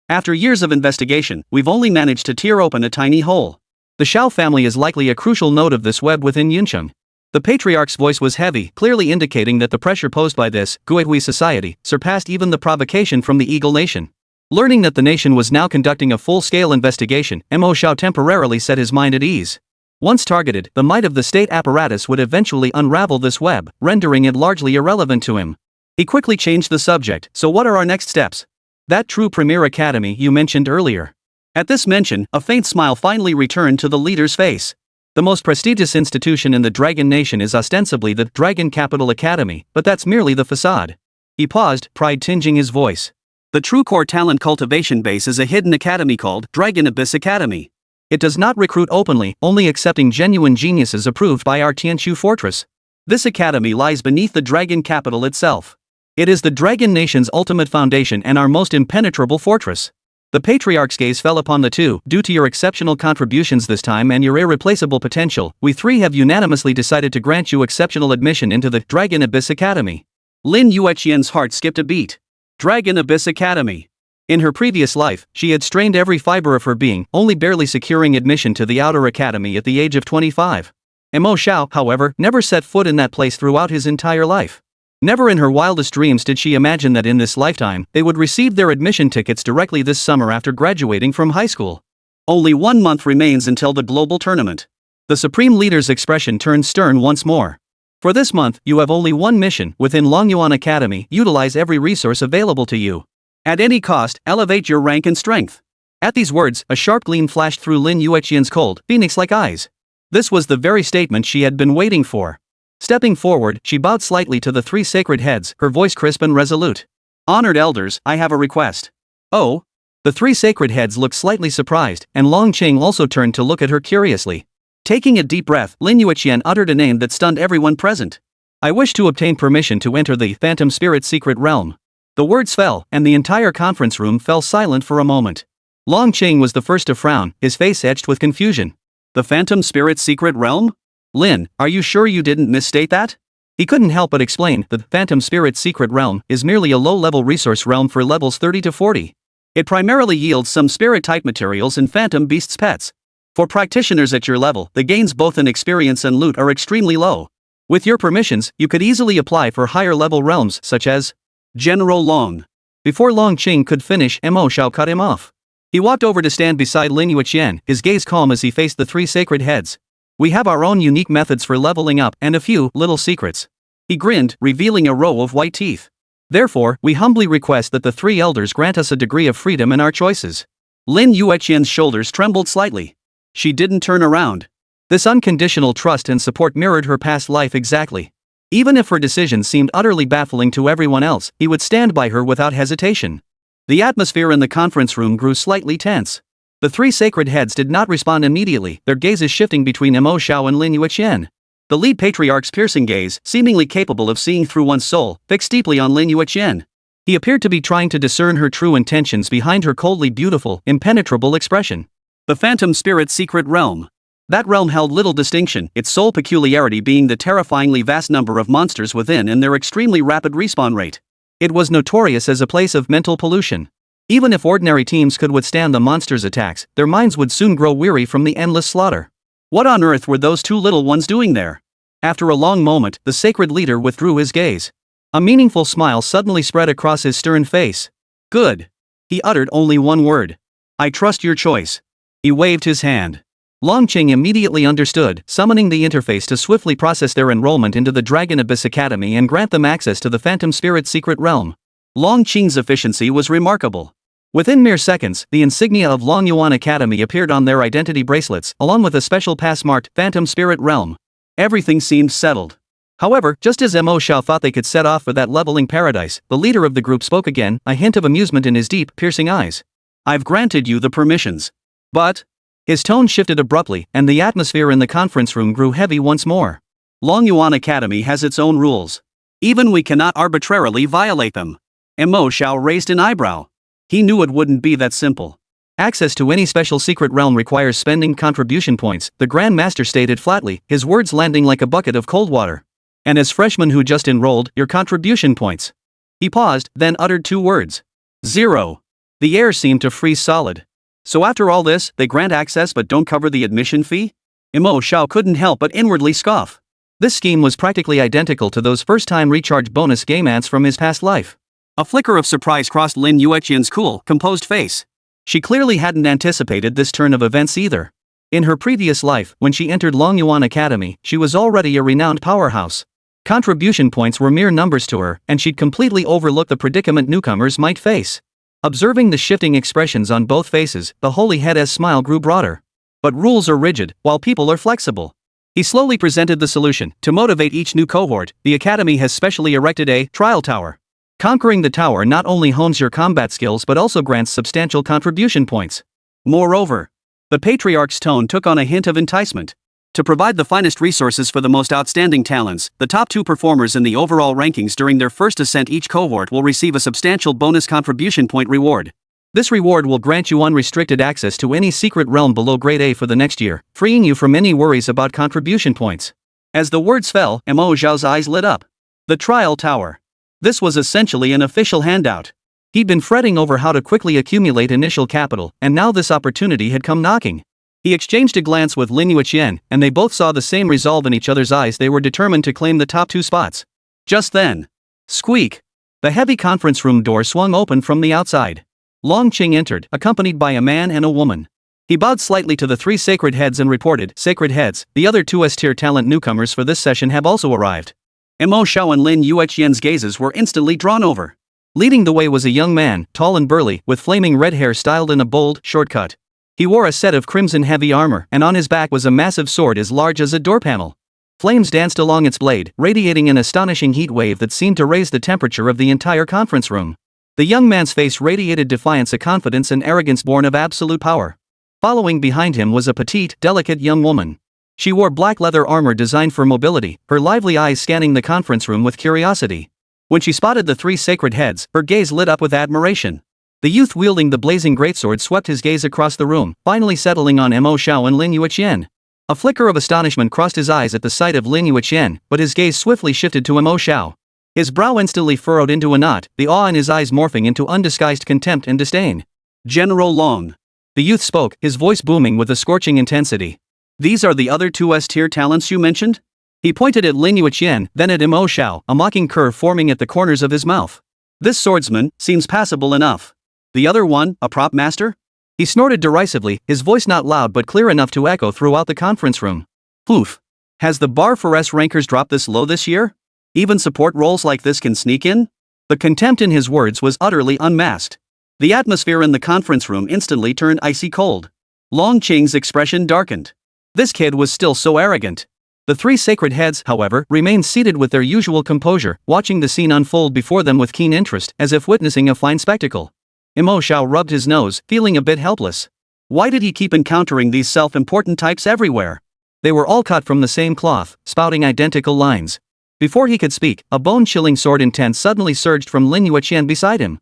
After years of investigation, we've only managed to tear open a tiny hole. The Xiao family is likely a crucial node of this web within Yuncheng. The patriarch's voice was heavy, clearly indicating that the pressure posed by this Guihui society surpassed even the provocation from the Eagle Nation. Learning that the nation was now conducting a full-scale investigation, Mo Xiao temporarily set his mind at ease. Once targeted, the might of the state apparatus would eventually unravel this web, rendering it largely irrelevant to him. He quickly changed the subject. So what are our next steps? That true premier academy you mentioned earlier. At this mention, a faint smile finally returned to the leader's face. The most prestigious institution in the Dragon Nation is ostensibly the Dragon Capital Academy, but that's merely the facade. He paused, pride tinging his voice. The true core talent cultivation base is a hidden academy called Dragon Abyss Academy. It does not recruit openly, only accepting genuine geniuses approved by our Tianqiu fortress. This academy lies beneath the Dragon Capital itself. It is the Dragon Nation's ultimate foundation and our most impenetrable fortress. The Patriarch's gaze fell upon the two. Due to your exceptional contributions this time and your irreplaceable potential, we three have unanimously decided to grant you exceptional admission into the Dragon Abyss Academy. Lin Yueqian's heart skipped a beat. Dragon Abyss Academy. In her previous life, she had strained every fiber of her being, only barely securing admission to the outer academy at the age of 25. Mo Xiao, however, never set foot in that place throughout his entire life. Never in her wildest dreams did she imagine that in this lifetime, they would receive their admission tickets directly this summer after graduating from high school. Only 1 month remains until the global tournament. The Supreme Leader's expression turned stern once more. For this month, you have only one mission. Within Longyuan Academy, utilize every resource available to you. At any cost, elevate your rank and strength. At these words, a sharp gleam flashed through Lin Yueqian's cold, phoenix-like eyes. This was the very statement she had been waiting for. Stepping forward, she bowed slightly to the three sacred heads, her voice crisp and resolute. Honored elders, I have a request. Oh? The three sacred heads looked slightly surprised, and Long Qing also turned to look at her curiously. Taking a deep breath, Lin Yueqian uttered a name that stunned everyone present. I wish to obtain permission to enter the Phantom Spirit's secret realm. The words fell, and the entire conference room fell silent for a moment. Long Qing was the first to frown, his face etched with confusion. The Phantom Spirit's secret realm? Lin, are you sure you didn't misstate that? He couldn't help but explain. The Phantom Spirit's secret realm is merely a low-level resource realm for levels 30 to 40. It primarily yields some spirit-type materials and phantom beasts pets. For practitioners at your level, the gains both in experience and loot are extremely low. With your permissions, you could easily apply for higher-level realms such as General Long. Before Long Qing could finish, Mo Xiao cut him off. He walked over to stand beside Lin Yueqian, his gaze calm as he faced the three sacred heads. We have our own unique methods for leveling up and a few little secrets. He grinned, revealing a row of white teeth. Therefore, we humbly request that the three elders grant us a degree of freedom in our choices. Lin Yueqian's shoulders trembled slightly. She didn't turn around. This unconditional trust and support mirrored her past life exactly. Even if her decisions seemed utterly baffling to everyone else, he would stand by her without hesitation. The atmosphere in the conference room grew slightly tense. The three sacred heads did not respond immediately, their gazes shifting between Mo Xiao and Lin Yueqian. The lead patriarch's piercing gaze, seemingly capable of seeing through one's soul, fixed deeply on Lin Yueqian. He appeared to be trying to discern her true intentions behind her coldly beautiful, impenetrable expression. The Phantom Spirit's secret realm. That realm held little distinction, its sole peculiarity being the terrifyingly vast number of monsters within and their extremely rapid respawn rate. It was notorious as a place of mental pollution. Even if ordinary teams could withstand the monsters' attacks, their minds would soon grow weary from the endless slaughter. What on earth were those two little ones doing there? After a long moment, the sacred leader withdrew his gaze. A meaningful smile suddenly spread across his stern face. Good. He uttered only one word. I trust your choice. He waved his hand. Longqing immediately understood, summoning the interface to swiftly process their enrollment into the Dragon Abyss Academy and grant them access to the Phantom Spirit's secret realm. Longqing's efficiency was remarkable. Within mere seconds, the insignia of Lin Yueqian Academy appeared on their identity bracelets, along with a special pass marked Phantom Spirit Realm. Everything seemed settled. However, just as Mo Xiao thought they could set off for that leveling paradise, the leader of the group spoke again, a hint of amusement in his deep, piercing eyes. I've granted you the permissions. But... His tone shifted abruptly, and the atmosphere in the conference room grew heavy once more. Lin Yueqian Academy has its own rules. Even we cannot arbitrarily violate them. Mo Xiao raised an eyebrow. He knew it wouldn't be that simple. Access to any special secret realm requires spending contribution points, the Grand Master stated flatly, his words landing like a bucket of cold water. And as freshmen who just enrolled, your contribution points. He paused, then uttered two words. 0. The air seemed to freeze solid. So after all this, they grant access but don't cover the admission fee? Mo Xiao couldn't help but inwardly scoff. This scheme was practically identical to those first-time recharge bonus game ants from his past life. A flicker of surprise crossed Lin Yueqian's cool, composed face. She clearly hadn't anticipated this turn of events either. In her previous life, when she entered Lin Yueqian Academy, she was already a renowned powerhouse. Contribution points were mere numbers to her, and she'd completely overlooked the predicament newcomers might face. Observing the shifting expressions on both faces, the holy head's smile grew broader. But rules are rigid, while people are flexible. He slowly presented the solution. To motivate each new cohort, the Academy has specially erected a trial tower. Conquering the tower not only hones your combat skills but also grants substantial contribution points. Moreover, the Patriarch's tone took on a hint of enticement. To provide the finest resources for the most outstanding talents, the top 2 performers in the overall rankings during their first ascent each cohort will receive a substantial bonus contribution point reward. This reward will grant you unrestricted access to any secret realm below grade A for the next year, freeing you from any worries about contribution points. As the words fell, Mo Xiao's eyes lit up. The trial tower. This was essentially an official handout. He'd been fretting over how to quickly accumulate initial capital, and now this opportunity had come knocking. He exchanged a glance with Lin Yueqian, and they both saw the same resolve in each other's eyes. They were determined to claim the top 2 spots. Just then. Squeak. The heavy conference room door swung open from the outside. Longqing entered, accompanied by a man and a woman. He bowed slightly to the 3 sacred heads and reported, Sacred heads, the other 2 S-tier talent newcomers for this session have also arrived. Mo Xiao and Lin Yueqian's gazes were instantly drawn over. Leading the way was a young man, tall and burly, with flaming red hair styled in a bold, short cut. He wore a set of crimson heavy armor, and on his back was a massive sword as large as a door panel. Flames danced along its blade, radiating an astonishing heat wave that seemed to raise the temperature of the entire conference room. The young man's face radiated defiance, a confidence and arrogance born of absolute power. Following behind him was a petite, delicate young woman. She wore black leather armor designed for mobility, her lively eyes scanning the conference room with curiosity. When she spotted the 3 sacred heads, her gaze lit up with admiration. The youth wielding the blazing greatsword swept his gaze across the room, finally settling on Mo Xiao and Lin Yueqian. A flicker of astonishment crossed his eyes at the sight of Lin Yueqian, but his gaze swiftly shifted to Mo Xiao. His brow instantly furrowed into a knot, the awe in his eyes morphing into undisguised contempt and disdain. General Long. The youth spoke, his voice booming with a scorching intensity. These are the other 2 S-tier talents you mentioned? He pointed at Lin Yueqian, then at Mo Xiao, a mocking curve forming at the corners of his mouth. This swordsman seems passable enough. The other one, a prop master? He snorted derisively, his voice not loud but clear enough to echo throughout the conference room. Poof. Has the bar for S-rankers dropped this low this year? Even support roles like this can sneak in? The contempt in his words was utterly unmasked. The atmosphere in the conference room instantly turned icy cold. Longqing's expression darkened. This kid was still so arrogant. The 3 sacred heads, however, remained seated with their usual composure, watching the scene unfold before them with keen interest, as if witnessing a fine spectacle. Mo Xiao rubbed his nose, feeling a bit helpless. Why did he keep encountering these self-important types everywhere? They were all cut from the same cloth, spouting identical lines. Before he could speak, a bone-chilling sword intent suddenly surged from Lin Yueqian beside him.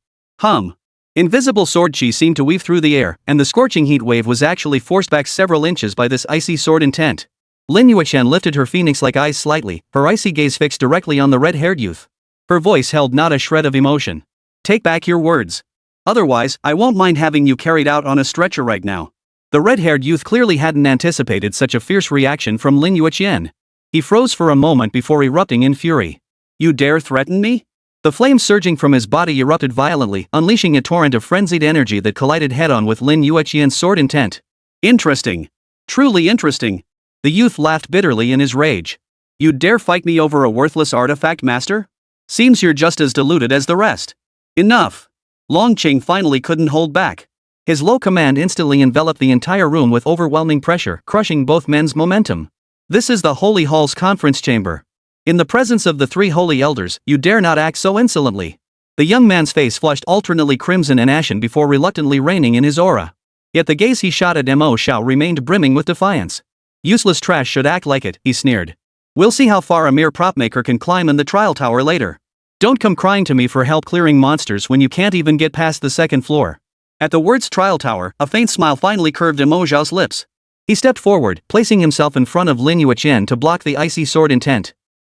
Invisible sword chi seemed to weave through the air, and the scorching heat wave was actually forced back several inches by this icy sword intent. Lin Yueqian lifted her phoenix-like eyes slightly, her icy gaze fixed directly on the red-haired youth. Her voice held not a shred of emotion. Take back your words. Otherwise, I won't mind having you carried out on a stretcher right now. The red-haired youth clearly hadn't anticipated such a fierce reaction from Lin Yueqian. He froze for a moment before erupting in fury. You dare threaten me? The flames surging from his body erupted violently, unleashing a torrent of frenzied energy that collided head-on with Lin Yueqian's sword intent. Interesting. Truly interesting. The youth laughed bitterly in his rage. You dare fight me over a worthless artifact, master? Seems you're just as deluded as the rest. Enough. Longqing finally couldn't hold back. His low command instantly enveloped the entire room with overwhelming pressure, crushing both men's momentum. This is the Holy Hall's conference chamber. In the presence of the three holy elders, you dare not act so insolently. The young man's face flushed alternately crimson and ashen before reluctantly reining in his aura. Yet the gaze he shot at Mo Xiao remained brimming with defiance. Useless trash should act like it, he sneered. We'll see how far a mere prop maker can climb in the trial tower later. Don't come crying to me for help clearing monsters when you can't even get past the second floor. At the words trial tower, a faint smile finally curved Mo Xiao's lips. He stepped forward, placing himself in front of Lin Yueqian to block the icy sword intent.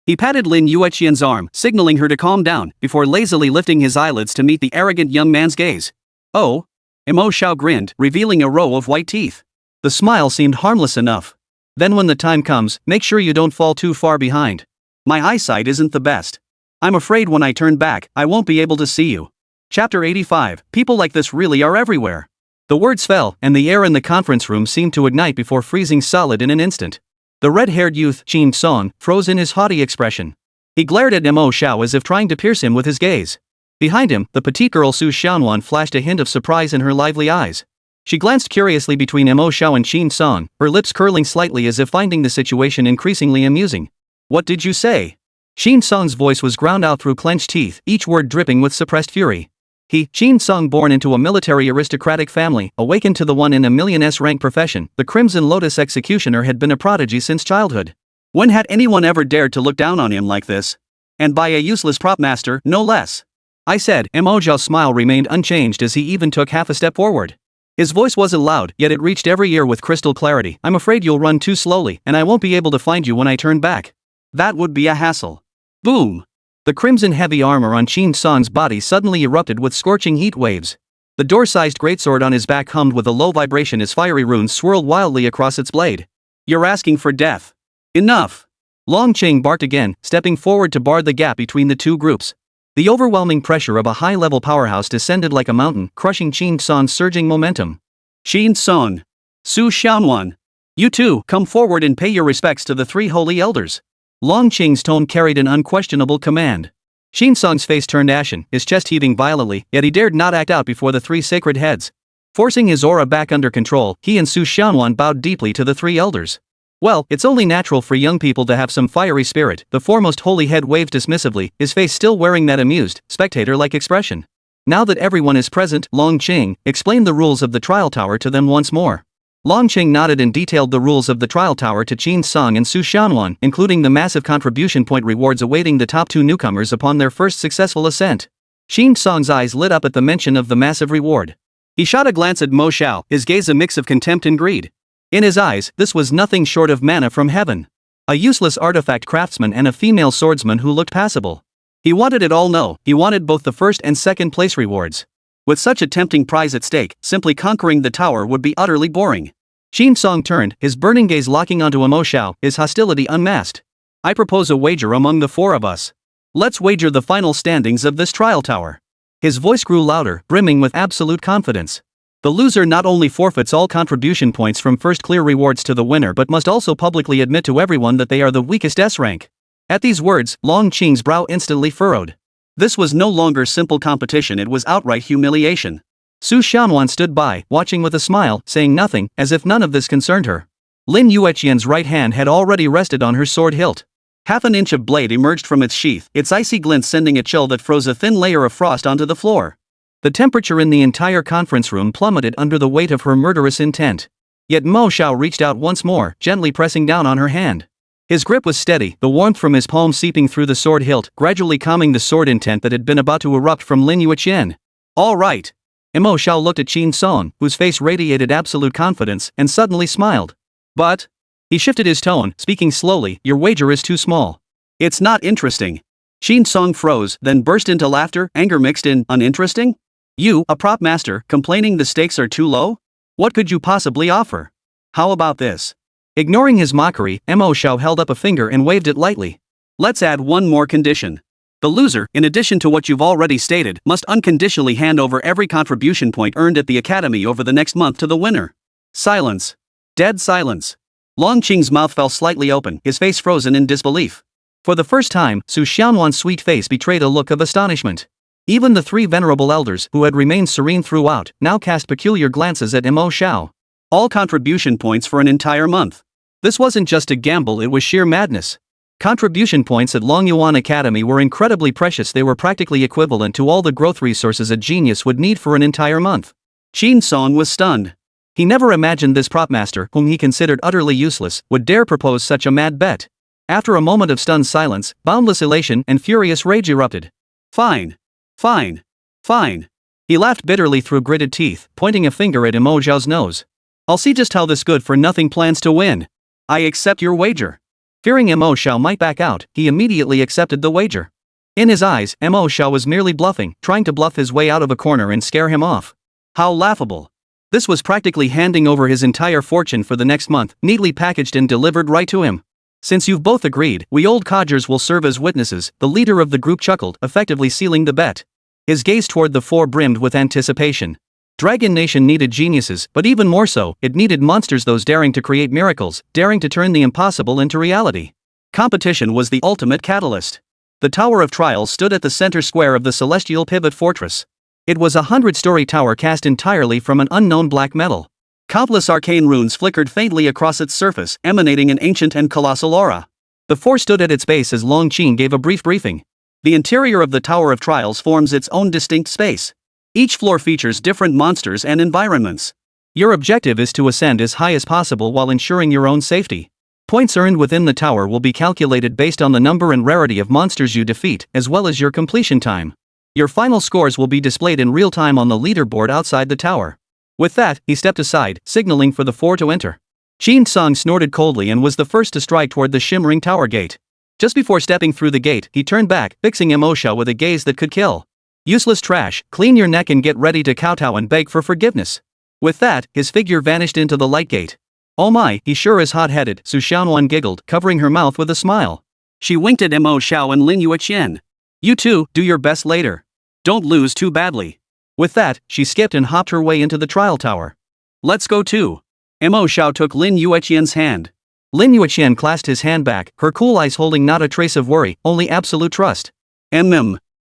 He patted Lin Yueqian's arm, signaling her to calm down, before lazily lifting his eyelids to meet the arrogant young man's gaze. Oh? Mo Xiao grinned, revealing a row of white teeth. The smile seemed harmless enough. Then when the time comes, make sure you don't fall too far behind. My eyesight isn't the best. I'm afraid when I turn back, I won't be able to see you. Chapter 85, People like this really are everywhere. The words fell, and the air in the conference room seemed to ignite before freezing solid in an instant. The red-haired youth, Qin Song, froze in his haughty expression. He glared at Mo Xiao as if trying to pierce him with his gaze. Behind him, the petite girl Su Xianwan flashed a hint of surprise in her lively eyes. She glanced curiously between Mo Xiao and Qin Song, her lips curling slightly as if finding the situation increasingly amusing. What did you say? Qin Song's voice was ground out through clenched teeth, each word dripping with suppressed fury. He, Qin Song, born into a military aristocratic family, awakened to the 1 in a million S-rank profession, the Crimson Lotus executioner, had been a prodigy since childhood. When had anyone ever dared to look down on him like this? And by a useless prop master, no less. I said. Mo Xiao's smile remained unchanged as he even took half a step forward. His voice wasn't loud, yet it reached every ear with crystal clarity. I'm afraid you'll run too slowly, and I won't be able to find you when I turn back. That would be a hassle. Boom! The crimson-heavy armor on Qin Song's body suddenly erupted with scorching heat waves. The door-sized greatsword on his back hummed with a low vibration as fiery runes swirled wildly across its blade. You're asking for death. Enough! Longqing barked again, stepping forward to bar the gap between the two groups. The overwhelming pressure of a high-level powerhouse descended like a mountain, crushing Qin Song's surging momentum. Qin Song. Su Xianwan. You two, come forward and pay your respects to the three holy elders. Longqing's tone carried an unquestionable command. Qin Song's face turned ashen, his chest heaving violently, yet he dared not act out before the three sacred heads. Forcing his aura back under control, he and Su Xianwan bowed deeply to the three elders. Well, it's only natural for young people to have some fiery spirit, the foremost holy head waved dismissively, his face still wearing that amused, spectator-like expression. Now that everyone is present, Longqing explained the rules of the trial tower to them once more. Longqing nodded and detailed the rules of the trial tower to Qin Song and Su Xianwan, including the massive contribution point rewards awaiting the top two newcomers upon their first successful ascent. Qin Song's eyes lit up at the mention of the massive reward. He shot a glance at Mo Xiao, his gaze a mix of contempt and greed. In his eyes, this was nothing short of manna from heaven. A useless artifact craftsman and a female swordsman who looked passable. He wanted it all. No, he wanted both the first and second place rewards. With such a tempting prize at stake, simply conquering the tower would be utterly boring. Qin Song turned, his burning gaze locking onto Mo Xiao, his hostility unmasked. I propose a wager among the four of us. Let's wager the final standings of this trial tower. His voice grew louder, brimming with absolute confidence. The loser not only forfeits all contribution points from first clear rewards to the winner but must also publicly admit to everyone that they are the weakest S-rank. At these words, Longqing's brow instantly furrowed. This was no longer simple competition, it was outright humiliation. Su Xianwan stood by, watching with a smile, saying nothing, as if none of this concerned her. Lin Yueqian's right hand had already rested on her sword hilt. Half an inch of blade emerged from its sheath, its icy glint sending a chill that froze a thin layer of frost onto the floor. The temperature in the entire conference room plummeted under the weight of her murderous intent. Yet Mo Xiao reached out once more, gently pressing down on her hand. His grip was steady, the warmth from his palm seeping through the sword hilt, gradually calming the sword intent that had been about to erupt from Lin Yueqian. All right. Mo Xiao looked at Qin Song, whose face radiated absolute confidence, and suddenly smiled. But? He shifted his tone, speaking slowly, your wager is too small. It's not interesting. Qin Song froze, then burst into laughter, anger mixed in, uninteresting? You, a prop master, complaining the stakes are too low? What could you possibly offer? How about this? Ignoring his mockery, Mo Xiao held up a finger and waved it lightly. Let's add one more condition. The loser, in addition to what you've already stated, must unconditionally hand over every contribution point earned at the academy over the next month to the winner. Silence. Dead silence. Long Qing's mouth fell slightly open, his face frozen in disbelief. For the first time, Su Xianwan's sweet face betrayed a look of astonishment. Even the three venerable elders, who had remained serene throughout, now cast peculiar glances at Mo Xiao. All contribution points for an entire month. This wasn't just a gamble, it was sheer madness. Contribution points at Long Yuan Academy were incredibly precious, they were practically equivalent to all the growth resources a genius would need for an entire month. Qin Song was stunned. He never imagined this prop master, whom he considered utterly useless, would dare propose such a mad bet. After a moment of stunned silence, boundless elation and furious rage erupted. Fine. Fine. Fine. He laughed bitterly through gritted teeth, pointing a finger at Mo Xiao's nose. I'll see just how this good-for-nothing plans to win. I accept your wager. Fearing Mo Xiao might back out, he immediately accepted the wager. In his eyes, Mo Xiao was merely bluffing, trying to bluff his way out of a corner and scare him off. How laughable. This was practically handing over his entire fortune for the next month, neatly packaged and delivered right to him. Since you've both agreed, we old codgers will serve as witnesses, the leader of the group chuckled, effectively sealing the bet. His gaze toward the four brimmed with anticipation. Dragon Nation needed geniuses, but even more so, it needed monsters, those daring to create miracles, daring to turn the impossible into reality. Competition was the ultimate catalyst. The Tower of Trials stood at the center square of the celestial pivot fortress. It was a 100-story tower cast entirely from an unknown black metal. Countless arcane runes flickered faintly across its surface, emanating an ancient and colossal aura. The four stood at its base as Long Qing gave a brief briefing. The interior of the Tower of Trials forms its own distinct space. Each floor features different monsters and environments. Your objective is to ascend as high as possible while ensuring your own safety. Points earned within the tower will be calculated based on the number and rarity of monsters you defeat, as well as your completion time. Your final scores will be displayed in real time on the leaderboard outside the tower. With that, he stepped aside, signaling for the four to enter. Qin Song snorted coldly and was the first to stride toward the shimmering tower gate. Just before stepping through the gate, he turned back, fixing Mo Xiao with a gaze that could kill. Useless trash, clean your neck and get ready to kowtow and beg for forgiveness. With that, his figure vanished into the light gate. Oh my, he sure is hot-headed, Su Xianwan giggled, covering her mouth with a smile. She winked at Mo Xiao and Lin Yueqian. You two, do your best later. Don't lose too badly. With that, she skipped and hopped her way into the trial tower. Let's go too. Mo Xiao took Lin Yueqian's hand. Lin Yueqian clasped his hand back, her cool eyes holding not a trace of worry, only absolute trust.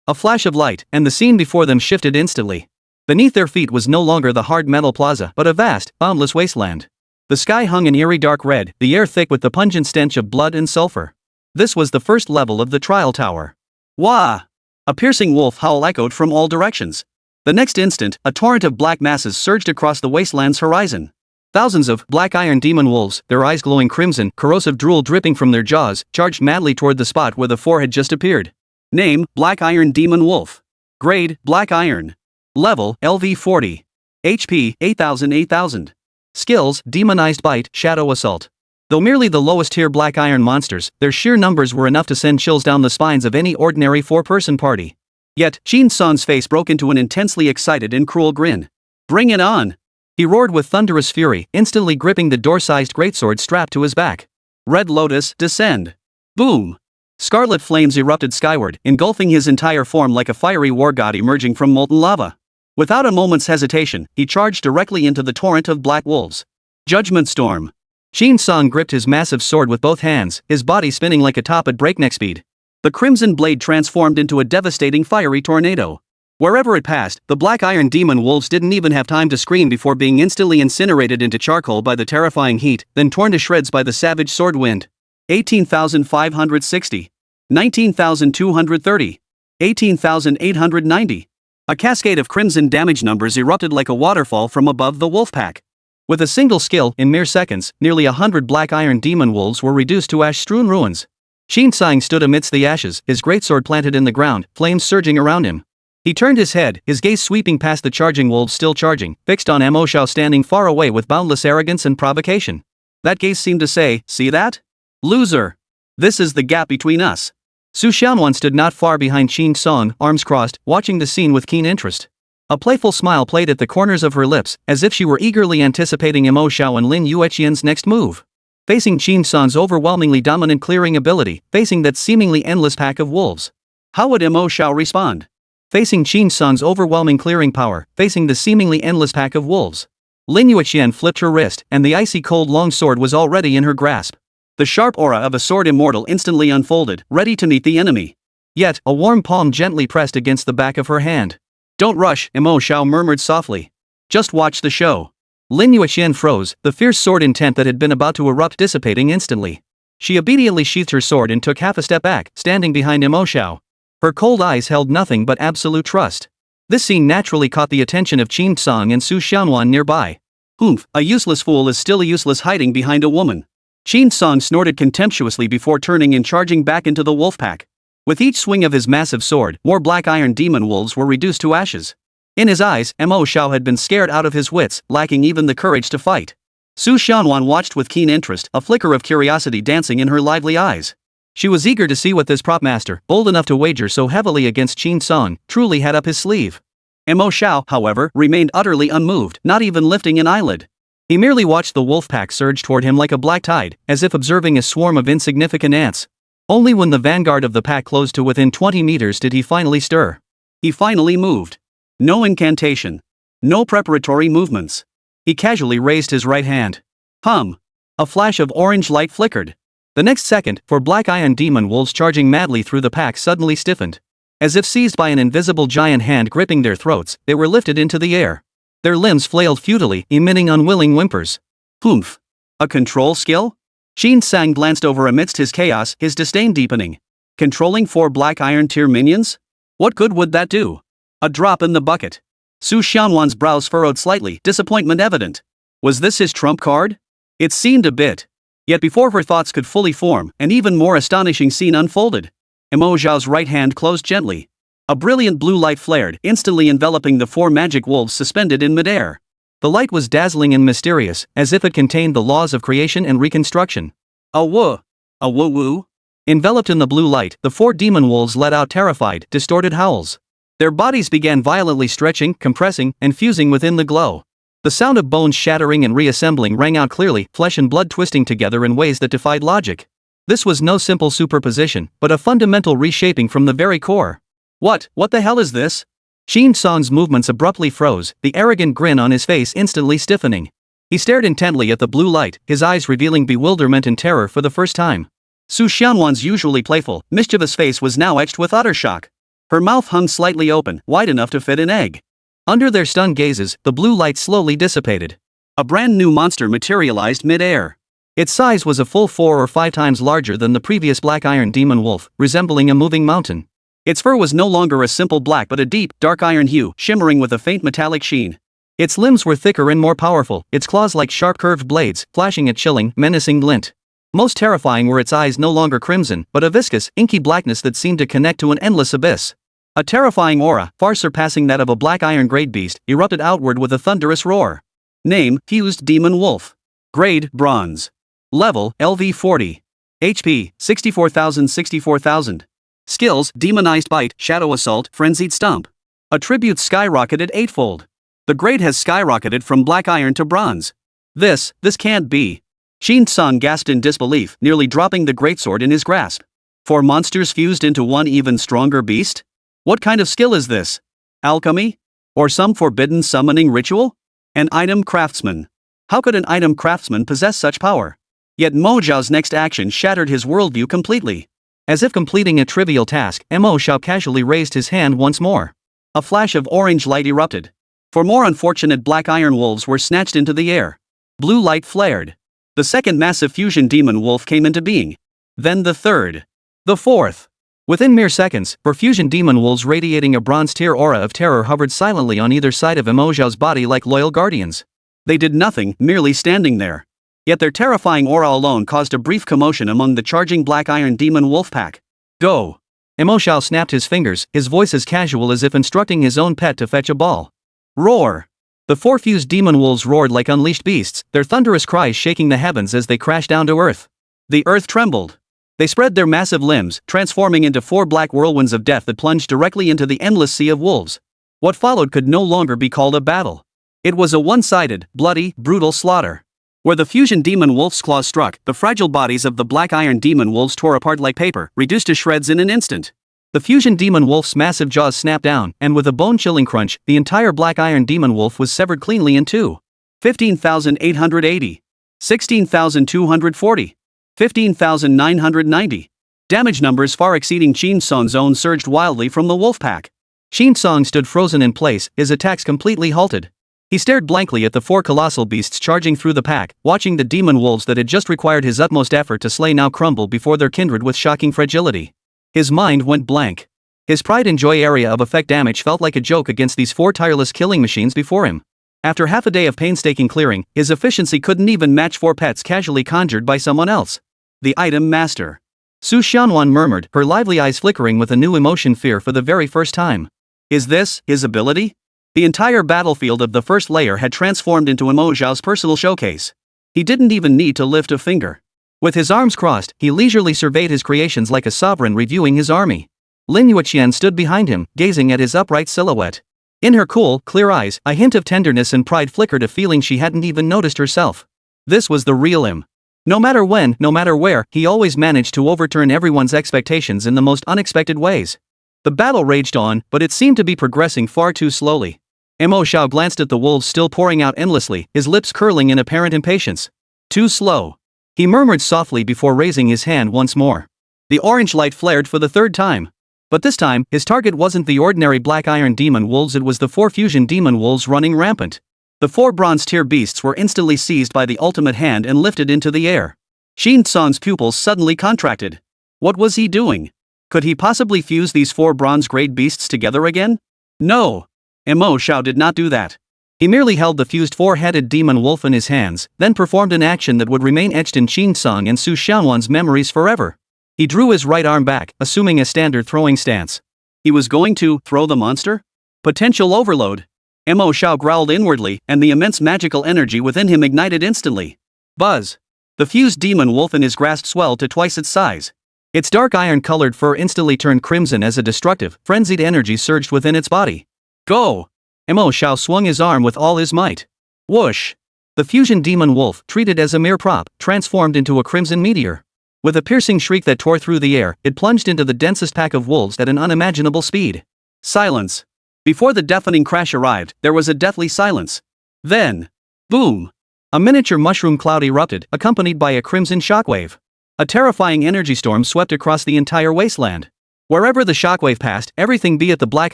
A flash of light, and the scene before them shifted instantly. Beneath their feet was no longer the hard metal plaza, but a vast, boundless wasteland. The sky hung in eerie dark red, the air thick with the pungent stench of blood and sulfur. This was the first level of the trial tower. Wah! A piercing wolf howl echoed from all directions. The next instant, a torrent of black masses surged across the wasteland's horizon. Thousands of black iron demon wolves, their eyes glowing crimson, corrosive drool dripping from their jaws, charged madly toward the spot where the four had just appeared. Name, Black Iron Demon Wolf. Grade, Black Iron. Level, LV 40. HP, 8000. Skills, Demonized Bite, Shadow Assault. Though merely the lowest tier Black Iron monsters, their sheer numbers were enough to send chills down the spines of any ordinary four-person party. Yet, Qin Song's face broke into an intensely excited and cruel grin. Bring it on! He roared with thunderous fury, instantly gripping the door-sized greatsword strapped to his back. Red Lotus, descend. Boom! Scarlet flames erupted skyward, engulfing his entire form like a fiery war god emerging from molten lava. Without a moment's hesitation, he charged directly into the torrent of black wolves. Judgment Storm. Qin Song gripped his massive sword with both hands, his body spinning like a top at breakneck speed. The crimson blade transformed into a devastating fiery tornado. Wherever it passed, the black iron demon wolves didn't even have time to scream before being instantly incinerated into charcoal by the terrifying heat, then torn to shreds by the savage sword wind. 18,560. 19,230. 18,890. A cascade of crimson damage numbers erupted like a waterfall from above the wolf pack. With a single skill, in mere seconds, nearly 100 black iron demon wolves were reduced to ash-strewn ruins. Qin Song stood amidst the ashes, his greatsword planted in the ground, flames surging around him. He turned his head, his gaze sweeping past the charging wolves still charging, fixed on Mo Xiao standing far away with boundless arrogance and provocation. That gaze seemed to say, see that? Loser! This is the gap between us. Su Xianwan stood not far behind Qin Song, arms crossed, watching the scene with keen interest. A playful smile played at the corners of her lips, as if she were eagerly anticipating Mo Xiao and Lin Yueqian's next move. Facing Qin Song's overwhelmingly dominant clearing ability, facing that seemingly endless pack of wolves. How would Mo Xiao respond? Facing Qin Sung's overwhelming clearing power, facing the seemingly endless pack of wolves. Lin Yueqian flipped her wrist, and the icy cold long sword was already in her grasp. The sharp aura of a sword immortal instantly unfolded, ready to meet the enemy. Yet, a warm palm gently pressed against the back of her hand. Don't rush, Mo Xiao murmured softly. Just watch the show. Lin Yueqian froze, the fierce sword intent that had been about to erupt dissipating instantly. She obediently sheathed her sword and took half a step back, standing behind Mo Xiao. Her cold eyes held nothing but absolute trust. This scene naturally caught the attention of Qin Sung and Su Xianwan nearby. Humph, a useless fool is still a useless hiding behind a woman. Qin Sung snorted contemptuously before turning and charging back into the wolf pack. With each swing of his massive sword, more black iron demon wolves were reduced to ashes. In his eyes, Mo Xiao had been scared out of his wits, lacking even the courage to fight. Su Xianwan watched with keen interest, a flicker of curiosity dancing in her lively eyes. She was eager to see what this prop master, bold enough to wager so heavily against Qin Sung, truly had up his sleeve. Mo Xiao, however, remained utterly unmoved, not even lifting an eyelid. He merely watched the wolf pack surge toward him like a black tide, as if observing a swarm of insignificant ants. Only when the vanguard of the pack closed to within 20 meters did he finally stir. He finally moved. No incantation. No preparatory movements. He casually raised his right hand. A flash of orange light flickered. The next second, four black iron demon wolves charging madly through the pack suddenly stiffened. As if seized by an invisible giant hand gripping their throats, they were lifted into the air. Their limbs flailed futilely, emitting unwilling whimpers. Humph. A control skill? Qin Sung glanced over amidst his chaos, his disdain deepening. Controlling 4 black iron tier minions? What good would that do? A drop in the bucket. Su Xianwan's brows furrowed slightly, disappointment evident. Was this his trump card? It seemed a bit. Yet before her thoughts could fully form, an even more astonishing scene unfolded. Mo Xiao's right hand closed gently. A brilliant blue light flared, instantly enveloping the 4 magic wolves suspended in midair. The light was dazzling and mysterious, as if it contained the laws of creation and reconstruction. A woo-woo. Enveloped in the blue light, the 4 demon wolves let out terrified, distorted howls. Their bodies began violently stretching, compressing, and fusing within the glow. The sound of bones shattering and reassembling rang out clearly, flesh and blood twisting together in ways that defied logic. This was no simple superposition, but a fundamental reshaping from the very core. What the hell is this? Qin Sung's movements abruptly froze, the arrogant grin on his face instantly stiffening. He stared intently at the blue light, his eyes revealing bewilderment and terror for the first time. Su Xianwan's usually playful, mischievous face was now etched with utter shock. Her mouth hung slightly open, wide enough to fit an egg. Under their stunned gazes, the blue light slowly dissipated. A brand new monster materialized mid-air. Its size was a full 4 or 5 times larger than the previous black iron demon wolf, resembling a moving mountain. Its fur was no longer a simple black but a deep, dark iron hue, shimmering with a faint metallic sheen. Its limbs were thicker and more powerful, its claws like sharp curved blades, flashing a chilling, menacing glint. Most terrifying were its eyes, no longer crimson, but a viscous, inky blackness that seemed to connect to an endless abyss. A terrifying aura, far surpassing that of a black iron grade beast, erupted outward with a thunderous roar. Name, Fused Demon Wolf. Grade, Bronze. Level, LV 40. HP, 64,000. Skills, Demonized Bite, Shadow Assault, Frenzied Stomp. Attributes skyrocketed 8-fold. The grade has skyrocketed from black iron to bronze. This can't be. Qin Sung gasped in disbelief, nearly dropping the greatsword in his grasp. 4 monsters fused into one even stronger beast? What kind of skill is this? Alchemy? Or some forbidden summoning ritual? An item craftsman. How could an item craftsman possess such power? Yet Mo Xiao's next action shattered his worldview completely. As if completing a trivial task, Mo Xiao casually raised his hand once more. A flash of orange light erupted. 4 more unfortunate black iron wolves were snatched into the air. Blue light flared. The second massive fusion demon wolf came into being. Then the third. The fourth. Within mere seconds, 4 fusion demon wolves radiating a bronze-tier aura of terror hovered silently on either side of Mo Xiao's body like loyal guardians. They did nothing, merely standing there. Yet their terrifying aura alone caused a brief commotion among the charging black iron demon wolf pack. Go! Mo Xiao snapped his fingers, his voice as casual as if instructing his own pet to fetch a ball. Roar! The 4 fused demon wolves roared like unleashed beasts, their thunderous cries shaking the heavens as they crashed down to earth. The earth trembled. They spread their massive limbs, transforming into 4 black whirlwinds of death that plunged directly into the endless sea of wolves. What followed could no longer be called a battle. It was a one-sided, bloody, brutal slaughter. Where the fusion demon wolf's claws struck, the fragile bodies of the black iron demon wolves tore apart like paper, reduced to shreds in an instant. The fusion demon wolf's massive jaws snapped down, and with a bone-chilling crunch, the entire black iron demon wolf was severed cleanly in two. 15,880. 16,240. 15,990. Damage numbers far exceeding Qin Song's own surged wildly from the wolf pack. Qin Song stood frozen in place, his attacks completely halted. He stared blankly at the four colossal beasts charging through the pack, watching the demon wolves that had just required his utmost effort to slay now crumble before their kindred with shocking fragility. His mind went blank. His pride and joy area of effect damage felt like a joke against these four tireless killing machines before him. After half a day of painstaking clearing, his efficiency couldn't even match four pets casually conjured by someone else. The item master. Su Xianwan murmured, her lively eyes flickering with a new emotion, fear for the very first time. Is this his ability? The entire battlefield of the first layer had transformed into Mo Xiao's personal showcase. He didn't even need to lift a finger. With his arms crossed, he leisurely surveyed his creations like a sovereign reviewing his army. Lin Yueqian stood behind him, gazing at his upright silhouette. In her cool, clear eyes, a hint of tenderness and pride flickered, a feeling she hadn't even noticed herself. This was the real him. No matter when, no matter where, he always managed to overturn everyone's expectations in the most unexpected ways. The battle raged on, but it seemed to be progressing far too slowly. Mo Xiao glanced at the wolves still pouring out endlessly, his lips curling in apparent impatience. Too slow. He murmured softly before raising his hand once more. The orange light flared for the third time. But this time, his target wasn't the ordinary black iron demon wolves, it was the four fusion demon wolves running rampant. The four bronze tier beasts were instantly seized by the ultimate hand and lifted into the air. Qin Song's pupils suddenly contracted. What was he doing? Could he possibly fuse these four bronze-grade beasts together again? No. Mo Xiao did not do that. He merely held the fused four-headed demon wolf in his hands, then performed an action that would remain etched in Qin Song and Su Xianwan's memories forever. He drew his right arm back, assuming a standard throwing stance. He was going to throw the monster? Potential overload. Mo Xiao growled inwardly, and the immense magical energy within him ignited instantly. Buzz. The fused demon wolf in his grasp swelled to twice its size. Its dark iron-colored fur instantly turned crimson as a destructive, frenzied energy surged within its body. Go! Mo Xiao swung his arm with all his might. Whoosh! The fusion demon wolf, treated as a mere prop, transformed into a crimson meteor. With a piercing shriek that tore through the air, it plunged into the densest pack of wolves at an unimaginable speed. Silence. Before the deafening crash arrived, there was a deathly silence. Then, boom! A miniature mushroom cloud erupted, accompanied by a crimson shockwave. A terrifying energy storm swept across the entire wasteland. Wherever the shockwave passed, everything, be it the black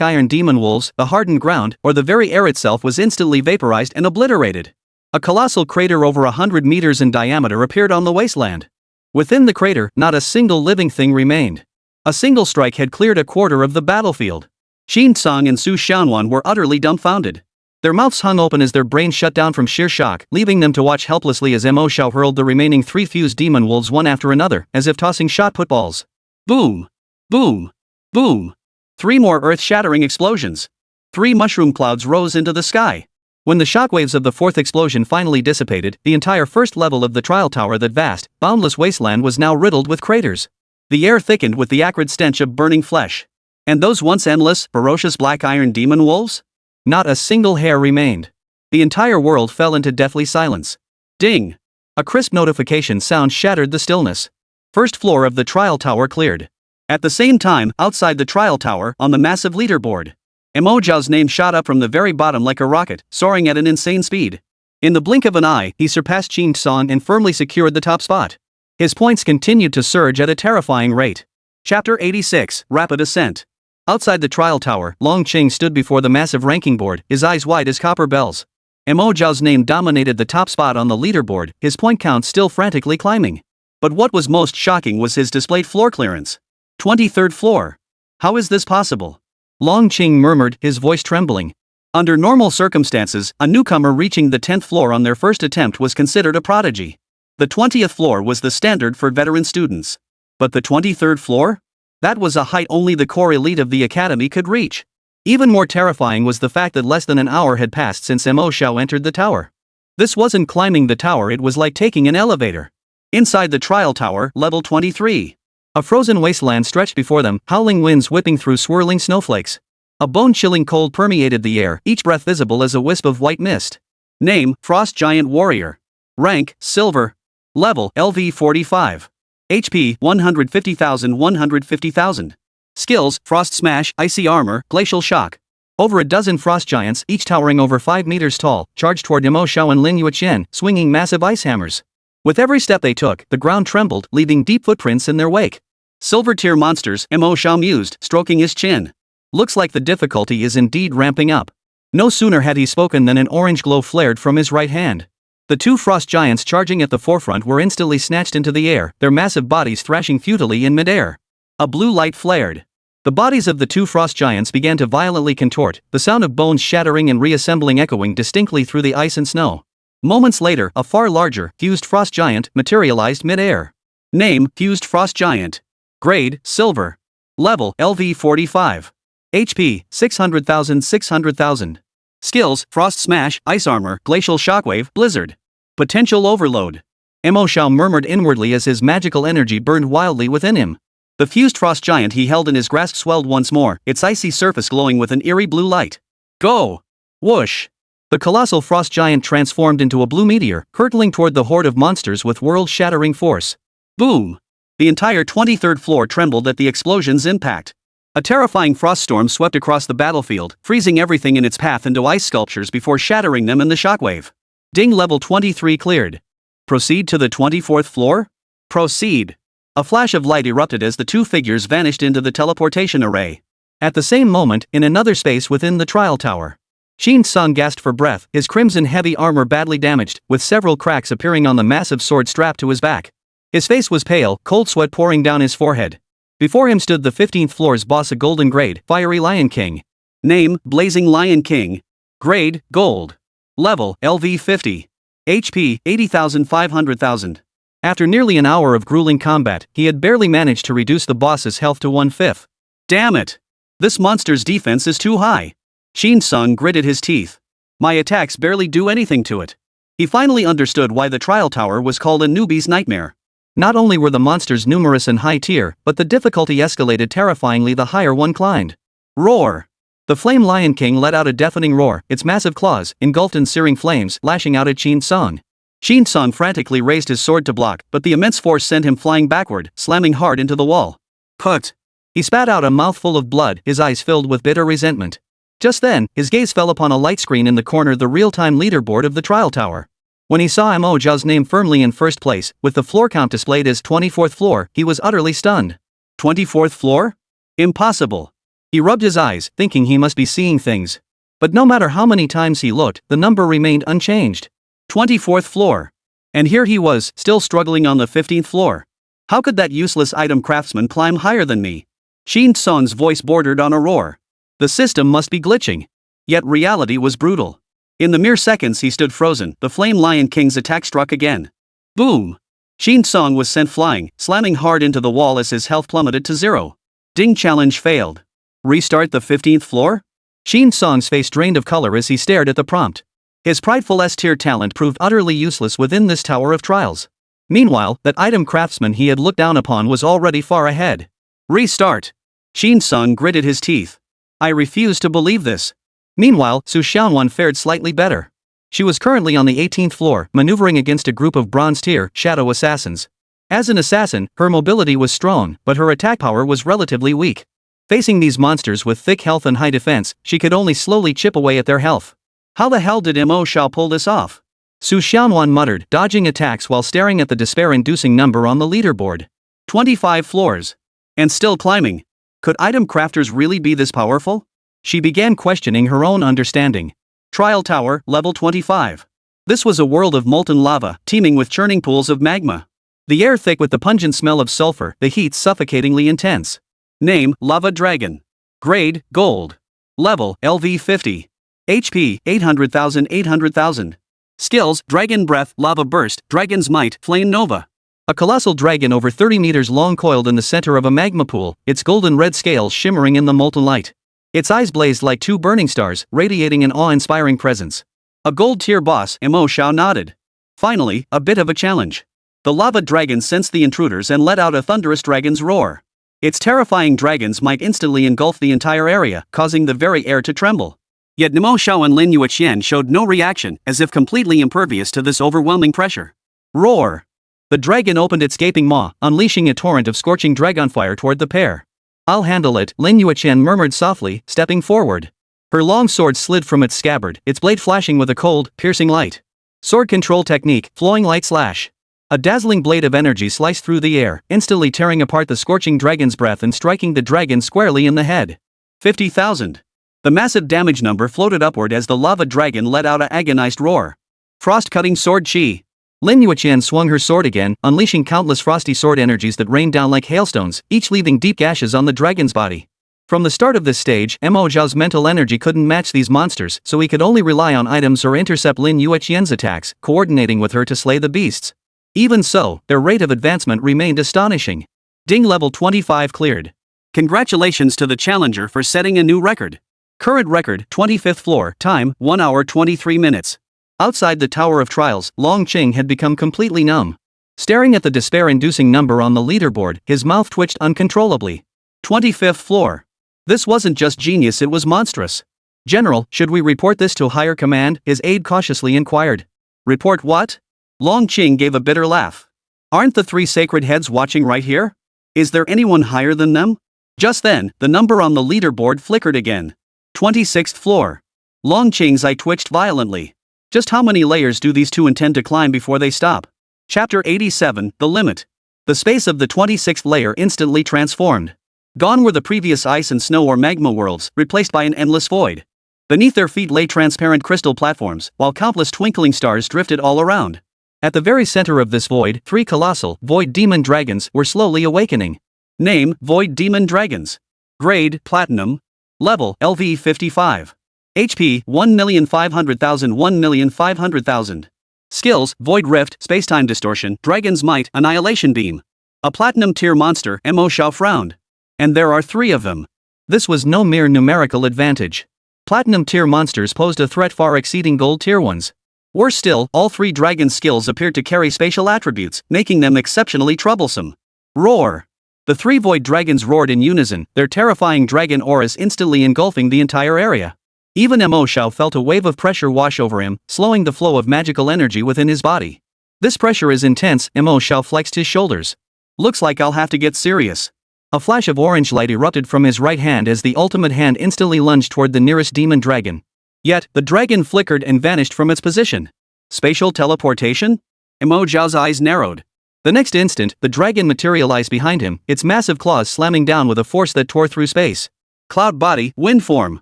iron demon wolves, the hardened ground, or the very air itself, was instantly vaporized and obliterated. A colossal crater over 100 meters in diameter appeared on the wasteland. Within the crater, not a single living thing remained. A single strike had cleared a quarter of the battlefield. Qin Song and Su Xianwan were utterly dumbfounded. Their mouths hung open as their brains shut down from sheer shock, leaving them to watch helplessly as Mo Xiao hurled the remaining three fused demon wolves one after another, as if tossing shot putballs. Boom! Boom! Boom! 3 more earth-shattering explosions. 3 mushroom clouds rose into the sky. When the shockwaves of the fourth explosion finally dissipated, the entire first level of the trial tower, that vast, boundless wasteland, was now riddled with craters. The air thickened with the acrid stench of burning flesh. And those once endless, ferocious black iron demon wolves? Not a single hair remained. The entire world fell into deathly silence. Ding! A crisp notification sound shattered the stillness. First floor of the trial tower cleared. At the same time, outside the trial tower, on the massive leaderboard, Mo Xiao's name shot up from the very bottom like a rocket, soaring at an insane speed. In the blink of an eye, he surpassed Qin Song and firmly secured the top spot. His points continued to surge at a terrifying rate. Chapter 86, Rapid Ascent. Outside the trial tower, Long Qing stood before the massive ranking board, his eyes wide as copper bells. Mo Xiao's name dominated the top spot on the leaderboard, his point count still frantically climbing. But what was most shocking was his displayed floor clearance. 23rd floor. How is this possible? Long Qing murmured, his voice trembling. Under normal circumstances, a newcomer reaching the 10th floor on their first attempt was considered a prodigy. The 20th floor was the standard for veteran students. But the 23rd floor? That was a height only the core elite of the academy could reach. Even more terrifying was the fact that less than an hour had passed since Mo Xiao entered the tower. This wasn't climbing the tower, it was like taking an elevator. Inside the trial tower, level 23. A frozen wasteland stretched before them, howling winds whipping through swirling snowflakes. A bone-chilling cold permeated the air, each breath visible as a wisp of white mist. Name, Frost Giant Warrior. Rank, Silver. Level, LV 45. HP, 150,000. Skills: Frost Smash, Icy Armor, Glacial Shock. Over a dozen frost giants, each towering over 5 meters tall, charged toward Mo Xiao and Lin Yueqian, swinging massive ice hammers. With every step they took, the ground trembled, leaving deep footprints in their wake. Silver tier monsters, Mo Xiao mused, stroking his chin. Looks like the difficulty is indeed ramping up. No sooner had he spoken than an orange glow flared from his right hand. The two frost giants charging at the forefront were instantly snatched into the air, their massive bodies thrashing futilely in midair. A blue light flared. The bodies of the two frost giants began to violently contort, the sound of bones shattering and reassembling echoing distinctly through the ice and snow. Moments later, a far larger, fused frost giant materialized mid-air. Name: Fused Frost Giant. Grade: Silver. Level: LV 45. HP: 600,000. Skills: Frost Smash, Ice Armor, Glacial Shockwave, Blizzard. Potential Overload. Mo Xiao murmured inwardly as his magical energy burned wildly within him. The fused frost giant he held in his grasp swelled once more, its icy surface glowing with an eerie blue light. Go! Whoosh! The colossal frost giant transformed into a blue meteor, hurtling toward the horde of monsters with world-shattering force. Boom! The entire 23rd floor trembled at the explosion's impact. A terrifying frost storm swept across the battlefield, freezing everything in its path into ice sculptures before shattering them in the shockwave. Ding. Level 23 cleared. Proceed to the 24th floor? Proceed. A flash of light erupted as the two figures vanished into the teleportation array. At the same moment, in another space within the trial tower, Qin Sung gasped for breath, his crimson heavy armor badly damaged, with several cracks appearing on the massive sword strapped to his back. His face was pale, cold sweat pouring down his forehead. Before him stood the 15th floor's boss, a golden grade, Fiery Lion King. Name: Blazing Lion King. Grade: Gold. Level: LV 50. HP: 80,500. After nearly an hour of grueling combat, he had barely managed to reduce the boss's health to 1/5. Damn it! This monster's defense is too high. Qin Sung gritted his teeth. My attacks barely do anything to it. He finally understood why the trial tower was called a newbie's nightmare. Not only were the monsters numerous and high tier, but the difficulty escalated terrifyingly the higher one climbed. Roar! The Flame Lion King let out a deafening roar, its massive claws, engulfed in searing flames, lashing out at Qin Sung. Qin Sung frantically raised his sword to block, but the immense force sent him flying backward, slamming hard into the wall. Put! He spat out a mouthful of blood, his eyes filled with bitter resentment. Just then, his gaze fell upon a light screen in the corner, the real-time leaderboard of the trial tower. When he saw Mo Xiao's name firmly in first place, with the floor count displayed as 24th floor, he was utterly stunned. 24th floor? Impossible. He rubbed his eyes, thinking he must be seeing things. But no matter how many times he looked, the number remained unchanged. 24th floor. And here he was, still struggling on the 15th floor. How could that useless item craftsman climb higher than me? Qin Sung's voice bordered on a roar. The system must be glitching. Yet reality was brutal. In the mere seconds he stood frozen, the Flame Lion King's attack struck again. Boom! Qin Sung was sent flying, slamming hard into the wall as his health plummeted to 0. Ding. Challenge failed. Restart the 15th floor? Qin Sung's face drained of color as he stared at the prompt. His prideful S-tier talent proved utterly useless within this tower of trials. Meanwhile, that item craftsman he had looked down upon was already far ahead. Restart! Qin Sung gritted his teeth. I refuse to believe this. Meanwhile, Su Xiaonuan fared slightly better. She was currently on the 18th floor, maneuvering against a group of bronze-tier shadow assassins. As an assassin, her mobility was strong, but her attack power was relatively weak. Facing these monsters with thick health and high defense, she could only slowly chip away at their health. How the hell did Mo Xiao pull this off? Su Xiaonuan muttered, dodging attacks while staring at the despair-inducing number on the leaderboard. 25 floors. And still climbing. Could item crafters really be this powerful? She began questioning her own understanding. Trial Tower, level 25. This was a world of molten lava, teeming with churning pools of magma. The air thick with the pungent smell of sulfur, the heat suffocatingly intense. Name: Lava Dragon. Grade: Gold. Level: LV 50. HP: 800,000. Skills: Dragon Breath, Lava Burst, Dragon's Might, Flame Nova. A colossal dragon over 30 meters long coiled in the center of a magma pool, its golden red scales shimmering in the molten light. Its eyes blazed like two burning stars, radiating an awe-inspiring presence. A gold-tier boss, Mo Xiao nodded. Finally, a bit of a challenge. The lava dragon sensed the intruders and let out a thunderous dragon's roar. Its terrifying dragons might instantly engulf the entire area, causing the very air to tremble. Yet Mo Xiao and Lin Yueqian showed no reaction, as if completely impervious to this overwhelming pressure. Roar! The dragon opened its gaping maw, unleashing a torrent of scorching dragonfire toward the pair. I'll handle it, Lin Yueqian murmured softly, stepping forward. Her long sword slid from its scabbard, its blade flashing with a cold, piercing light. Sword control technique, flowing light slash. A dazzling blade of energy sliced through the air, instantly tearing apart the scorching dragon's breath and striking the dragon squarely in the head. 50,000. The massive damage number floated upward as the lava dragon let out an agonized roar. Frost-cutting sword chi. Lin Yueqian swung her sword again, unleashing countless frosty sword energies that rained down like hailstones, each leaving deep gashes on the dragon's body. From the start of this stage, Mo Xiao's mental energy couldn't match these monsters, so he could only rely on items or intercept Lin Yueqian's attacks, coordinating with her to slay the beasts. Even so, their rate of advancement remained astonishing. Ding, level 25 cleared. Congratulations to the challenger for setting a new record. Current record, 25th floor, time, 1 hour 23 minutes. Outside the Tower of Trials, Long Qing had become completely numb. Staring at the despair-inducing number on the leaderboard, his mouth twitched uncontrollably. 25th floor. This wasn't just genius, it was monstrous. General, should we report this to higher command? His aide cautiously inquired. Report what? Long Qing gave a bitter laugh. Aren't the three sacred heads watching right here? Is there anyone higher than them? Just then, the number on the leaderboard flickered again. 26th floor. Long Qing's eye twitched violently. Just how many layers do these two intend to climb before they stop? Chapter 87, The Limit. The space of the 26th layer instantly transformed. Gone were the previous ice and snow or magma worlds, replaced by an endless void. Beneath their feet lay transparent crystal platforms, while countless twinkling stars drifted all around. At the very center of this void, three colossal, void demon dragons were slowly awakening. Name, Void Demon Dragons. Grade, Platinum. Level, LV 55. HP, 1,500,000 1,500,000. Skills, Void Rift, Spacetime Distortion, Dragon's Might, Annihilation Beam. A Platinum tier monster, Mo Xiao frowned. And there are 3 of them. This was no mere numerical advantage. Platinum tier monsters posed a threat far exceeding gold tier ones. Worse still, all 3 dragons' skills appeared to carry spatial attributes, making them exceptionally troublesome. Roar! The 3 void dragons roared in unison, their terrifying dragon auras instantly engulfing the entire area. Even Mo Xiao felt a wave of pressure wash over him, slowing the flow of magical energy within his body. This pressure is intense, Mo Xiao flexed his shoulders. Looks like I'll have to get serious. A flash of orange light erupted from his right hand as the ultimate hand instantly lunged toward the nearest demon dragon. Yet, the dragon flickered and vanished from its position. Spatial teleportation? Mo Xiao's eyes narrowed. The next instant, the dragon materialized behind him, its massive claws slamming down with a force that tore through space. Cloud body, wind form.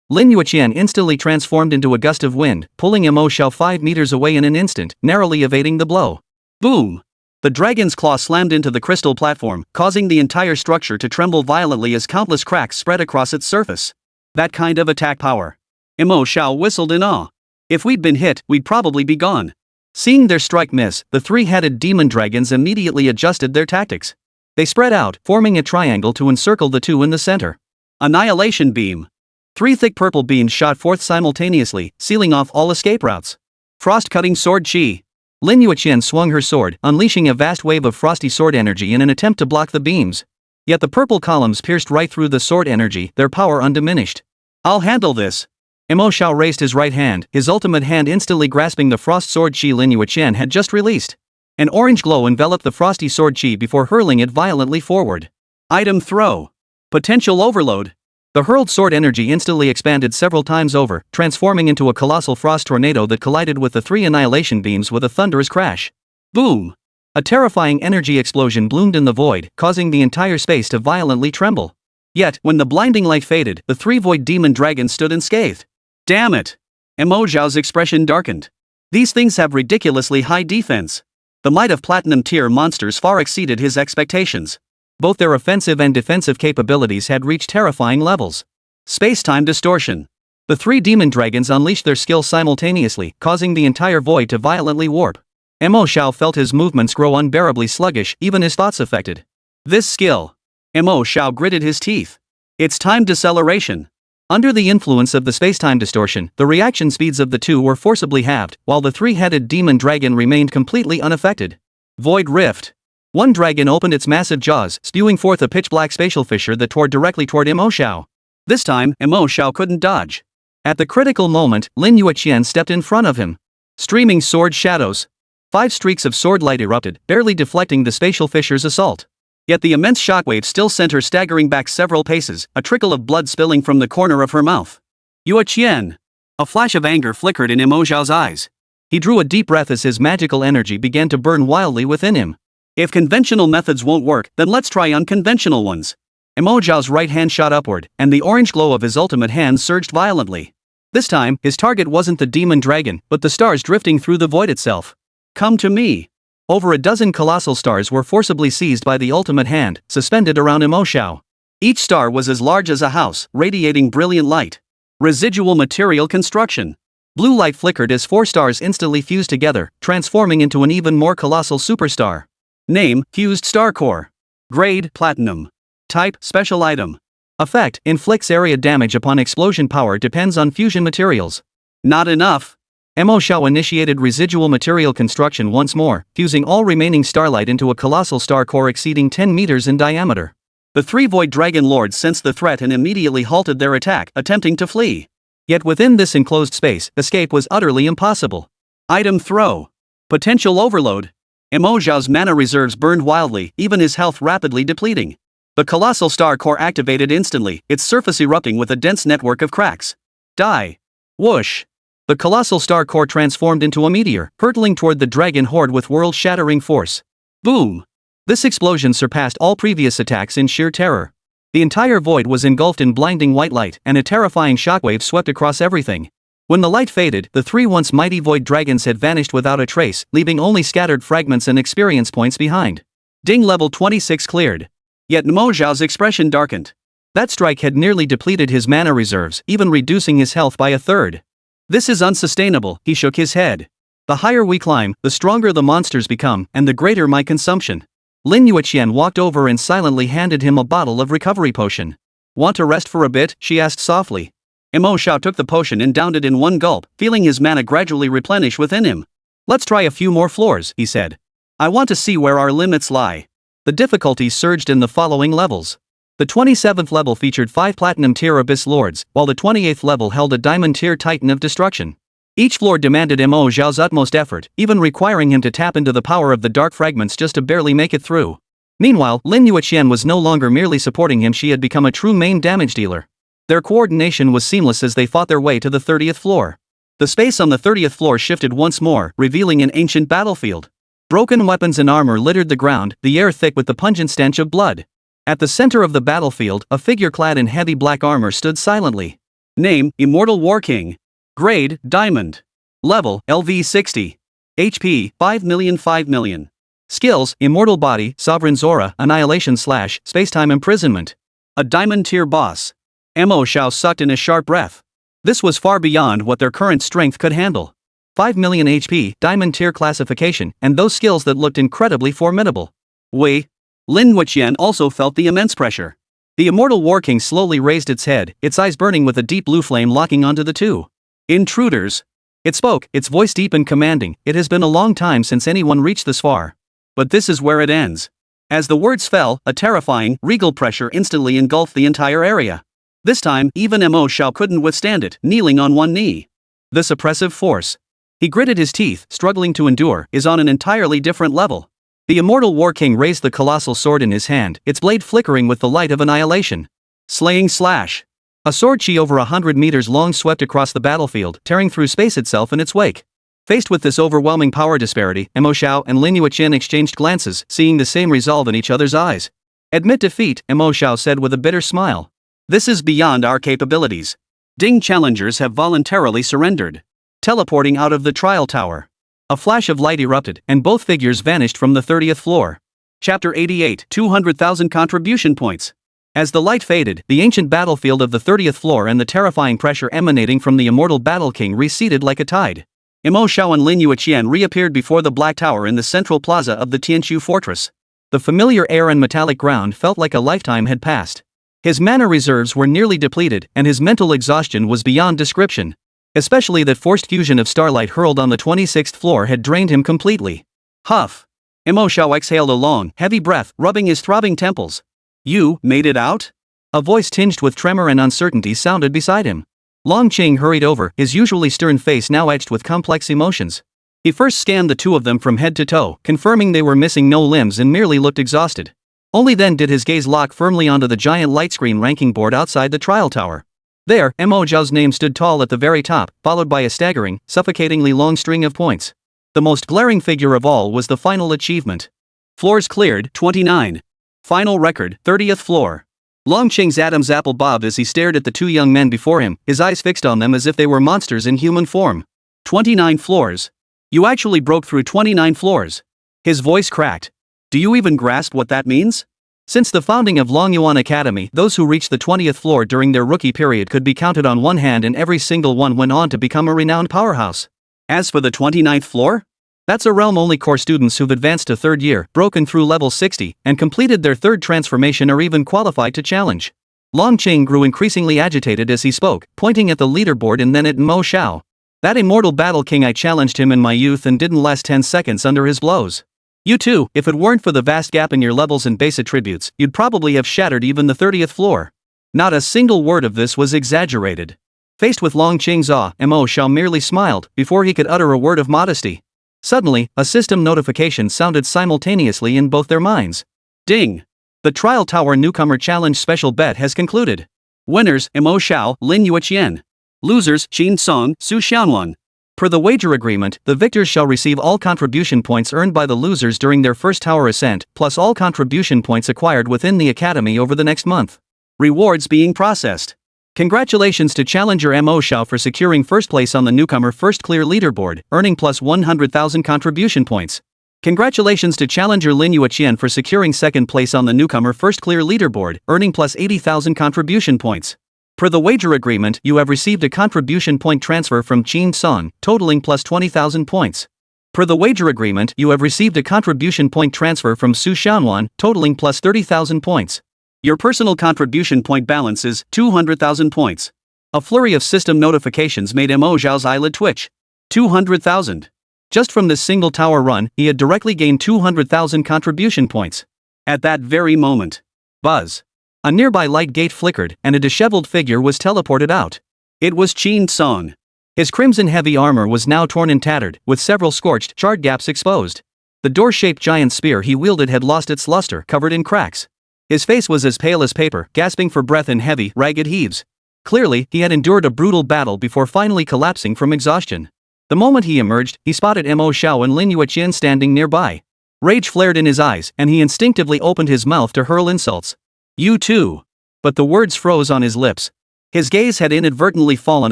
Lin Yueqian instantly transformed into a gust of wind, pulling Mo Xiao 5 meters away in an instant, narrowly evading the blow. Boom! The dragon's claw slammed into the crystal platform, causing the entire structure to tremble violently as countless cracks spread across its surface. That kind of attack power. Mo Xiao whistled in awe. If we'd been hit, we'd probably be gone. Seeing their strike miss, the 3-headed demon dragons immediately adjusted their tactics. They spread out, forming a triangle to encircle the 2 in the center. Annihilation beam. 3 thick purple beams shot forth simultaneously, sealing off all escape routes. Frost-cutting sword chi. Lin Yueqian swung her sword, unleashing a vast wave of frosty sword energy in an attempt to block the beams. Yet the purple columns pierced right through the sword energy, their power undiminished. I'll handle this. Mo Xiao raised his right hand, his ultimate hand instantly grasping the frost sword chi Lin Yueqian had just released. An orange glow enveloped the frosty sword chi before hurling it violently forward. Item throw. Potential overload. The hurled sword energy instantly expanded several times over, transforming into a colossal frost tornado that collided with the 3 annihilation beams with a thunderous crash. Boom! A terrifying energy explosion bloomed in the void, causing the entire space to violently tremble. Yet, when the blinding light faded, the 3 void demon dragons stood unscathed. Damn it! Mo Xiao's expression darkened. These things have ridiculously high defense. The might of platinum tier monsters far exceeded his expectations. Both their offensive and defensive capabilities had reached terrifying levels. Space-time distortion. The 3 demon dragons unleashed their skills simultaneously, causing the entire void to violently warp. Mo Xiao felt his movements grow unbearably sluggish, even his thoughts affected. This skill. Mo Xiao gritted his teeth. It's time deceleration. Under the influence of the space-time distortion, the reaction speeds of the 2 were forcibly halved, while the 3-headed demon dragon remained completely unaffected. Void Rift. One dragon opened its massive jaws, spewing forth a pitch-black spatial fissure that tore directly toward Mo Xiao. This time, Mo Xiao couldn't dodge. At the critical moment, Lin Yueqian stepped in front of him. Streaming sword shadows. 5 streaks of sword light erupted, barely deflecting the spatial fissure's assault. Yet the immense shockwave still sent her staggering back several paces, a trickle of blood spilling from the corner of her mouth. Yueqian! A flash of anger flickered in Mo Xiao's eyes. He drew a deep breath as his magical energy began to burn wildly within him. If conventional methods won't work, then let's try unconventional ones. Mo Xiao's right hand shot upward, and the orange glow of his ultimate hand surged violently. This time, his target wasn't the demon dragon, but the stars drifting through the void itself. Come to me! Over a dozen colossal stars were forcibly seized by the ultimate hand, suspended around Mo Xiao. Each star was as large as a house, radiating brilliant light. Residual material construction. Blue light flickered as 4 stars instantly fused together, transforming into an even more colossal superstar. Name, Fused Star Core. Grade, Platinum. Type, Special Item. Effect, inflicts area damage upon explosion power depends on fusion materials. Not enough. Mo Xiao initiated residual material construction once more, fusing all remaining starlight into a colossal star core exceeding 10 meters in diameter. The 3 Void Dragon Lords sensed the threat and immediately halted their attack, attempting to flee. Yet within this enclosed space, escape was utterly impossible. Item throw. Potential overload. Mo Xiao's mana reserves burned wildly, even his health rapidly depleting. The colossal star core activated instantly, its surface erupting with a dense network of cracks. Die. Whoosh. The colossal star core transformed into a meteor, hurtling toward the dragon horde with world-shattering force. Boom. This explosion surpassed all previous attacks in sheer terror. The entire void was engulfed in blinding white light, and a terrifying shockwave swept across everything. When the light faded, the 3 once mighty void dragons had vanished without a trace, leaving only scattered fragments and experience points behind. Ding level 26 cleared. Yet Mo Xiao's expression darkened. That strike had nearly depleted his mana reserves, even reducing his health by a third. This is unsustainable, he shook his head. The higher we climb, the stronger the monsters become, and the greater my consumption. Lin Yueqian walked over and silently handed him a bottle of recovery potion. Want to rest for a bit? She asked softly. Mo Xiao took the potion and downed it in one gulp, feeling his mana gradually replenish within him. Let's try a few more floors, he said. I want to see where our limits lie. The difficulty surged in the following levels. The 27th level featured 5 Platinum Tier Abyss Lords, while the 28th level held a Diamond Tier Titan of Destruction. Each floor demanded Mo Xiao's utmost effort, even requiring him to tap into the power of the dark fragments just to barely make it through. Meanwhile, Lin Yueqian was no longer merely supporting him, she had become a true main damage dealer. Their coordination was seamless as they fought their way to the 30th floor. The space on the 30th floor shifted once more, revealing an ancient battlefield. Broken weapons and armor littered the ground, the air thick with the pungent stench of blood. At the center of the battlefield, a figure clad in heavy black armor stood silently. Name, Immortal War King. Grade, Diamond. Level, LV 60. HP, 5,000,000. Skills, Immortal Body, Sovereign Zora, Annihilation / Spacetime Imprisonment. A Diamond Tier Boss. Mo Xiao sucked in a sharp breath. This was far beyond what their current strength could handle. 5 million HP, Diamond Tier classification, and those skills that looked incredibly formidable. Lin Yueqian also felt the immense pressure. The Immortal War King slowly raised its head, its eyes burning with a deep blue flame locking onto the 2. Intruders. It spoke, its voice deep and commanding. It has been a long time since anyone reached this far. But this is where it ends. As the words fell, a terrifying, regal pressure instantly engulfed the entire area. This time, even Mo Xiao couldn't withstand it, kneeling on one knee. This oppressive force. He gritted his teeth, struggling to endure, is on an entirely different level. The Immortal War King raised the colossal sword in his hand, its blade flickering with the light of annihilation. Slaying slash. A sword chi over 100 meters long swept across the battlefield, tearing through space itself in its wake. Faced with this overwhelming power disparity, Mo Xiao and Lin Yueqian exchanged glances, seeing the same resolve in each other's eyes. Admit defeat, Mo Xiao said with a bitter smile. This is beyond our capabilities. Ding challengers have voluntarily surrendered. Teleporting out of the trial tower. A flash of light erupted, and both figures vanished from the 30th floor. Chapter 88, 200,000 contribution points. As the light faded, the ancient battlefield of the 30th floor and the terrifying pressure emanating from the immortal Battle King receded like a tide. Mo Xiao and Lin Yueqian reappeared before the Black Tower in the central plaza of the Tianqiu fortress. The familiar air and metallic ground felt like a lifetime had passed. His mana reserves were nearly depleted, and his mental exhaustion was beyond description. Especially that forced fusion of starlight hurled on the 26th floor had drained him completely. Huff. Mo Xiao exhaled a long, heavy breath, rubbing his throbbing temples. You made it out? A voice tinged with tremor and uncertainty sounded beside him. Long Qing hurried over, his usually stern face now etched with complex emotions. He first scanned the 2 of them from head to toe, confirming they were missing no limbs and merely looked exhausted. Only then did his gaze lock firmly onto the giant light screen ranking board outside the trial tower. There, Mo Xiao's name stood tall at the very top, followed by a staggering, suffocatingly long string of points. The most glaring figure of all was the final achievement. Floors cleared, 29. Final record, 30th floor. Long Qing's Adam's apple bobbed as he stared at the two young men before him, his eyes fixed on them as if they were monsters in human form. 29 floors. You actually broke through 29 floors. His voice cracked. Do you even grasp what that means? Since the founding of Longyuan Academy, those who reached the 20th floor during their rookie period could be counted on one hand, and every single one went on to become a renowned powerhouse. As for the 29th floor? That's a realm only core students who've advanced to third year, broken through level 60, and completed their third transformation are even qualified to challenge. Long Qing grew increasingly agitated as he spoke, pointing at the leaderboard and then at Mo Xiao. That immortal battle king, I challenged him in my youth and didn't last 10 seconds under his blows. You too, if it weren't for the vast gap in your levels and base attributes, you'd probably have shattered even the 30th floor. Not a single word of this was exaggerated. Faced with Long Qing's awe, Mo Xiao merely smiled, before he could utter a word of modesty. Suddenly, a system notification sounded simultaneously in both their minds. Ding! The Trial Tower Newcomer Challenge Special Bet has concluded. Winners, Mo Xiao, Lin Yueqian. Losers, Qin Song, Su Xianwan. Per the wager agreement, the victors shall receive all contribution points earned by the losers during their first tower ascent, plus all contribution points acquired within the academy over the next month. Rewards being processed. Congratulations to challenger Mo Xiao for securing first place on the newcomer first clear leaderboard, earning plus 100,000 contribution points. Congratulations to challenger Lin Yueqian for securing second place on the newcomer first clear leaderboard, earning plus 80,000 contribution points. Per the wager agreement, you have received a contribution point transfer from Qin Song, totaling plus 20,000 points. Per the wager agreement, you have received a contribution point transfer from Su Xianwan, totaling plus 30,000 points. Your personal contribution point balance is 200,000 points. A flurry of system notifications made Mo Xiao's eyelid twitch. 200,000. Just from this single tower run, he had directly gained 200,000 contribution points. At that very moment. Buzz. A nearby light gate flickered, and a disheveled figure was teleported out. It was Qin Song. His crimson heavy armor was now torn and tattered, with several scorched, charred gaps exposed. The door-shaped giant spear he wielded had lost its luster, covered in cracks. His face was as pale as paper, gasping for breath in heavy, ragged heaves. Clearly, he had endured a brutal battle before finally collapsing from exhaustion. The moment he emerged, he spotted Mo Xiao and Lin Yueqian standing nearby. Rage flared in his eyes, and he instinctively opened his mouth to hurl insults. You too. But the words froze on his lips. His gaze had inadvertently fallen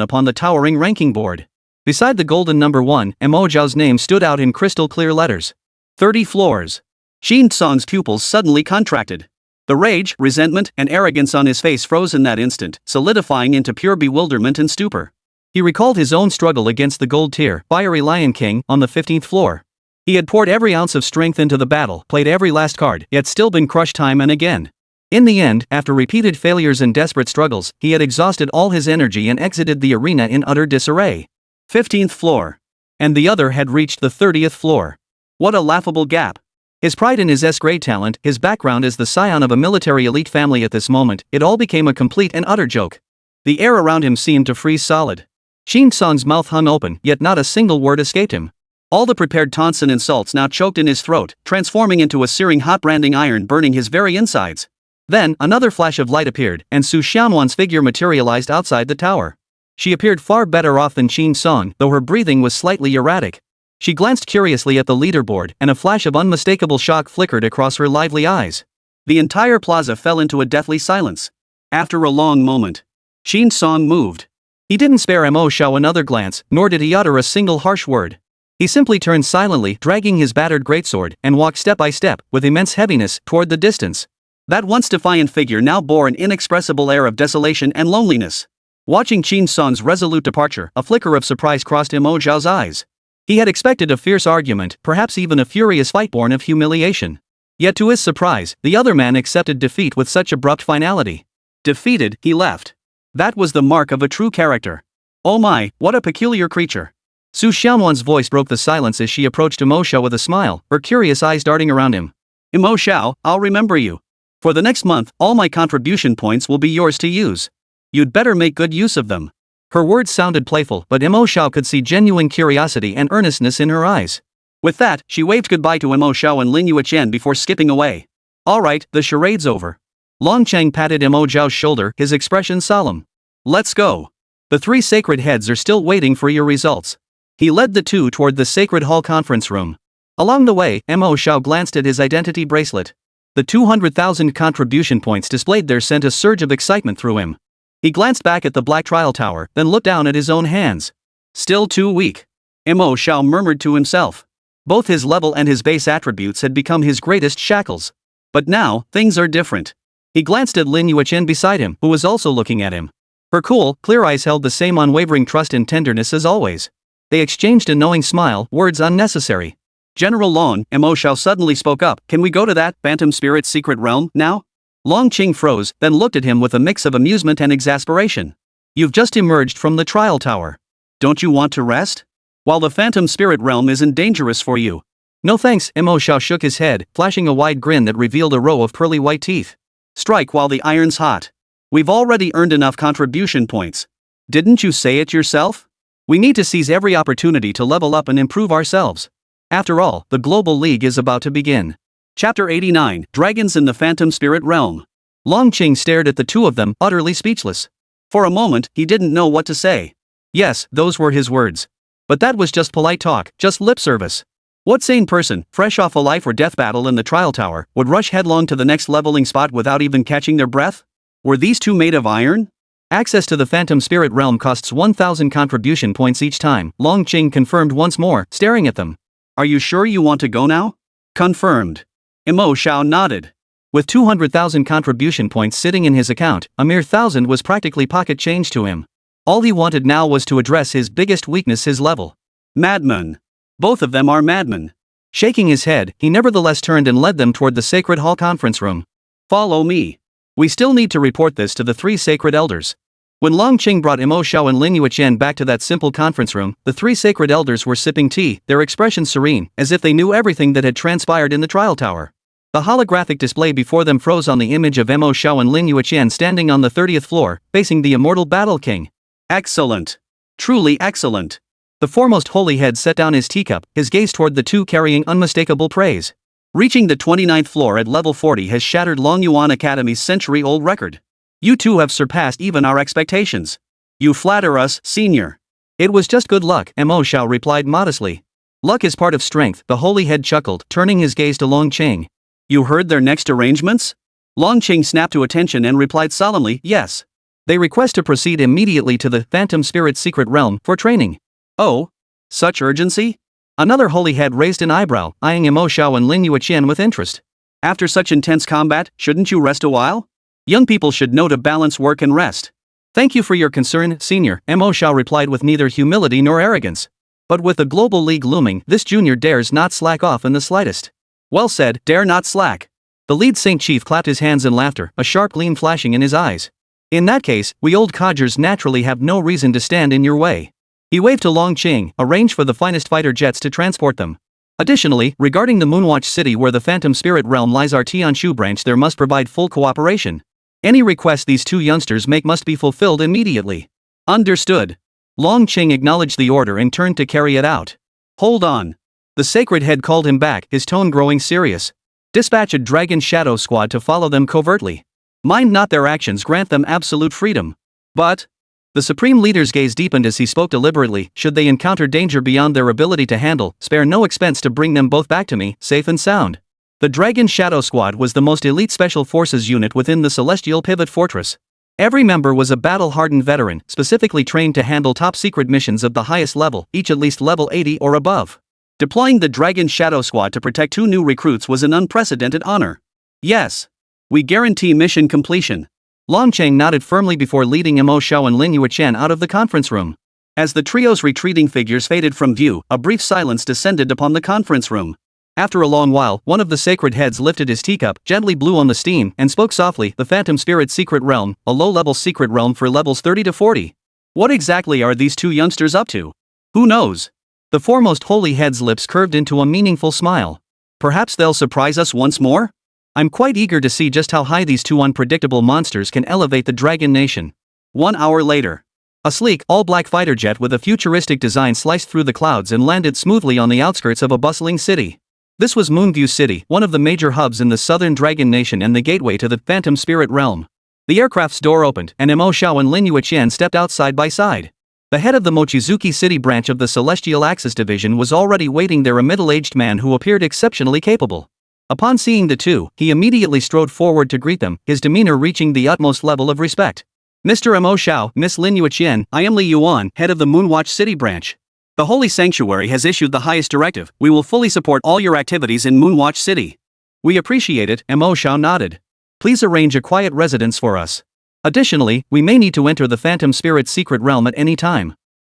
upon the towering ranking board. Beside the golden number 1, Mo Xiao's name stood out in crystal clear letters. 30 floors. Qin Song's pupils suddenly contracted. The rage, resentment, and arrogance on his face froze in that instant, solidifying into pure bewilderment and stupor. He recalled his own struggle against the gold tier, fiery Lion King, on the 15th floor. He had poured every ounce of strength into the battle, played every last card, yet still been crushed time and again. In the end, after repeated failures and desperate struggles, he had exhausted all his energy and exited the arena in utter disarray. 15th floor. And the other had reached the 30th floor. What a laughable gap. His pride in his S-grade talent, his background as the scion of a military elite family at this moment, it all became a complete and utter joke. The air around him seemed to freeze solid. Qin Song's mouth hung open, yet not a single word escaped him. All the prepared taunts and insults now choked in his throat, transforming into a searing hot branding iron burning his very insides. Then, another flash of light appeared, and Su Xianwan's figure materialized outside the tower. She appeared far better off than Qin Song, though her breathing was slightly erratic. She glanced curiously at the leaderboard, and a flash of unmistakable shock flickered across her lively eyes. The entire plaza fell into a deathly silence. After a long moment, Qin Song moved. He didn't spare Mo Xiao another glance, nor did he utter a single harsh word. He simply turned silently, dragging his battered greatsword, and walked step by step, with immense heaviness, toward the distance. That once defiant figure now bore an inexpressible air of desolation and loneliness. Watching Qin Song's resolute departure, a flicker of surprise crossed Mo Xiao's eyes. He had expected a fierce argument, perhaps even a furious fight born of humiliation. Yet to his surprise, the other man accepted defeat with such abrupt finality. Defeated, he left. That was the mark of a true character. Oh my, what a peculiar creature. Su Xianwan's voice broke the silence as she approached Mo Xiao with a smile, her curious eyes darting around him. Mo Xiao, I'll remember you. For the next month, all my contribution points will be yours to use. You'd better make good use of them. Her words sounded playful, but Mo Xiao could see genuine curiosity and earnestness in her eyes. With that, she waved goodbye to Mo Xiao and Lin Yueqian before skipping away. Alright, the charade's over. Long Cheng patted Mo Xiao's shoulder, his expression solemn. Let's go. The 3 sacred heads are still waiting for your results. He led the 2 toward the sacred hall conference room. Along the way, Mo Xiao glanced at his identity bracelet. The 200,000 contribution points displayed there sent a surge of excitement through him. He glanced back at the black trial tower, then looked down at his own hands. Still too weak. Mo Xiao murmured to himself. Both his level and his base attributes had become his greatest shackles. But now, things are different. He glanced at Lin Yueqian beside him, who was also looking at him. Her cool, clear eyes held the same unwavering trust and tenderness as always. They exchanged a knowing smile, words unnecessary. General Lon, Mo Xiao suddenly spoke up. Can we go to that phantom spirit's secret realm now? Long Qing froze, then looked at him with a mix of amusement and exasperation. You've just emerged from the trial tower. Don't you want to rest? While the phantom spirit realm isn't dangerous for you. No thanks, Mo Xiao shook his head, flashing a wide grin that revealed a row of pearly white teeth. Strike while the iron's hot. We've already earned enough contribution points. Didn't you say it yourself? We need to seize every opportunity to level up and improve ourselves. After all, the Global League is about to begin. Chapter 89, Dragons in the Phantom Spirit Realm. Long Qing stared at the 2 of them, utterly speechless. For a moment, he didn't know what to say. Yes, those were his words. But that was just polite talk, just lip service. What sane person, fresh off a life or death battle in the trial tower, would rush headlong to the next leveling spot without even catching their breath? Were these 2 made of iron? Access to the Phantom Spirit Realm costs 1,000 contribution points each time, Long Qing confirmed once more, staring at them. Are you sure you want to go now? Confirmed. Mo Xiao nodded. With 200,000 contribution points sitting in his account, a mere 1,000 was practically pocket change to him. All he wanted now was to address his biggest weakness, his level. Madmen. Both of them are madmen. Shaking his head, he nevertheless turned and led them toward the sacred hall conference room. Follow me. We still need to report this to the 3 sacred elders. When Long Qing brought Mo Xiao and Lin Yueqian back to that simple conference room, the 3 sacred elders were sipping tea, their expressions serene, as if they knew everything that had transpired in the trial tower. The holographic display before them froze on the image of Mo Xiao and Lin Yueqian standing on the 30th floor, facing the immortal Battle King. Excellent. Truly excellent. The foremost holy head set down his teacup, his gaze toward the 2 carrying unmistakable praise. Reaching the 29th floor at level 40 has shattered Long Yuan Academy's century-old record. You 2 have surpassed even our expectations. You flatter us, senior. It was just good luck, Mo Xiao replied modestly. Luck is part of strength, the holy head chuckled, turning his gaze to Long Qing. You heard their next arrangements? Long Qing snapped to attention and replied solemnly, yes. They request to proceed immediately to the Phantom Spirit's secret realm for training. Oh? Such urgency? Another holy head raised an eyebrow, eyeing Mo Xiao and Lin Yueqian with interest. After such intense combat, shouldn't you rest a while? Young people should know to balance work and rest. Thank you for your concern, senior, Mo Xiao replied with neither humility nor arrogance. But with the Global League looming, this junior dares not slack off in the slightest. Well said, dare not slack. The lead Saint Chief clapped his hands in laughter, a sharp gleam flashing in his eyes. In that case, we old codgers naturally have no reason to stand in your way. He waved to Long Qing, arrange for the finest fighter jets to transport them. Additionally, regarding the Moonwatch City where the Phantom Spirit Realm lies, our Tianshu branch there must provide full cooperation. Any request these 2 youngsters make must be fulfilled immediately. Understood. Long Qing acknowledged the order and turned to carry it out. Hold on. The sacred head called him back, his tone growing serious. Dispatch a dragon shadow squad to follow them covertly. Mind not their actions, grant them absolute freedom. But the supreme leader's gaze deepened as he spoke deliberately. Should they encounter danger beyond their ability to handle, spare no expense to bring them both back to me, safe and sound. The Dragon Shadow Squad was the most elite special forces unit within the Celestial Pivot Fortress. Every member was a battle-hardened veteran, specifically trained to handle top-secret missions of the highest level, each at least level 80 or above. Deploying the Dragon Shadow Squad to protect 2 new recruits was an unprecedented honor. Yes. We guarantee mission completion. Long Cheng nodded firmly before leading Mo Xiao and Lin Yueqian out of the conference room. As the trio's retreating figures faded from view, a brief silence descended upon the conference room. After a long while, one of the sacred heads lifted his teacup, gently blew on the steam, and spoke softly. The Phantom Spirit's secret realm, a low-level secret realm for levels 30 to 40. What exactly are these 2 youngsters up to? Who knows? The foremost holy head's lips curved into a meaningful smile. Perhaps they'll surprise us once more? I'm quite eager to see just how high these 2 unpredictable monsters can elevate the Dragon Nation. 1 hour later. A sleek, all-black fighter jet with a futuristic design sliced through the clouds and landed smoothly on the outskirts of a bustling city. This was Moonview City, one of the major hubs in the southern Dragon Nation and the gateway to the Phantom Spirit Realm. The aircraft's door opened, and Mo Xiao and Lin Yueqian stepped out side by side. The head of the Mochizuki City branch of the Celestial Axis Division was already waiting there, a middle-aged man who appeared exceptionally capable. Upon seeing the two, he immediately strode forward to greet them, his demeanor reaching the utmost level of respect. Mr. Mo Xiao, Miss Lin Yueqian, I am Li Yuan, head of the Moonwatch City branch. The Holy Sanctuary has issued the highest directive. We will fully support all your activities in Moonwatch City. We appreciate it, Mo Xiao nodded. Please arrange a quiet residence for us. Additionally, we may need to enter the Phantom Spirit's secret realm at any time.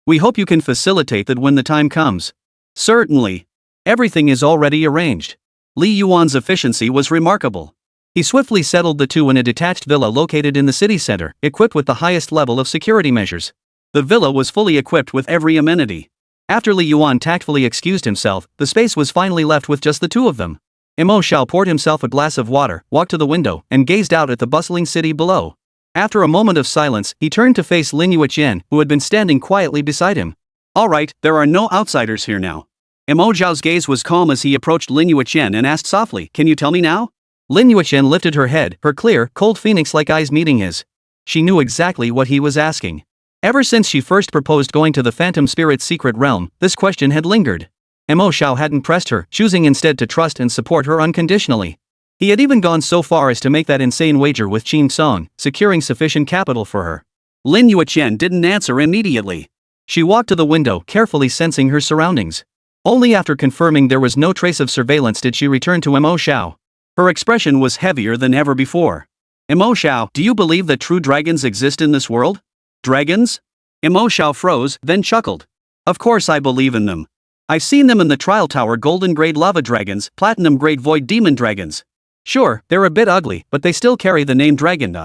We hope you can facilitate that when the time comes. Certainly. Everything is already arranged. Li Yuan's efficiency was remarkable. He swiftly settled the two in a detached villa located in the city center, equipped with the highest level of security measures. The villa was fully equipped with every amenity. After Li Yuan tactfully excused himself, the space was finally left with just the two of them. Mo Xiao poured himself a glass of water, walked to the window, and gazed out at the bustling city below. After a moment of silence, he turned to face Lin Yueqian, who had been standing quietly beside him. All right, there are no outsiders here now. Mo Xiao's gaze was calm as he approached Lin Yueqian and asked softly, can you tell me now? Lin Yueqian lifted her head, her clear, cold phoenix-like eyes meeting his. She knew exactly what he was asking. Ever since she first proposed going to the Phantom Spirit's secret realm, this question had lingered. Mo Xiao hadn't pressed her, choosing instead to trust and support her unconditionally. He had even gone so far as to make that insane wager with Qin Song, securing sufficient capital for her. Lin Yueqian didn't answer immediately. She walked to the window, carefully sensing her surroundings. Only after confirming there was no trace of surveillance did she return to Mo Xiao. Her expression was heavier than ever before. Mo Xiao, do you believe that true dragons exist in this world? Dragons? Mo Xiao froze, then chuckled. Of course I believe in them. I've seen them in the Trial Tower: golden grade lava dragons, platinum grade void demon dragons. Sure, they're a bit ugly, but they still carry the name dragon.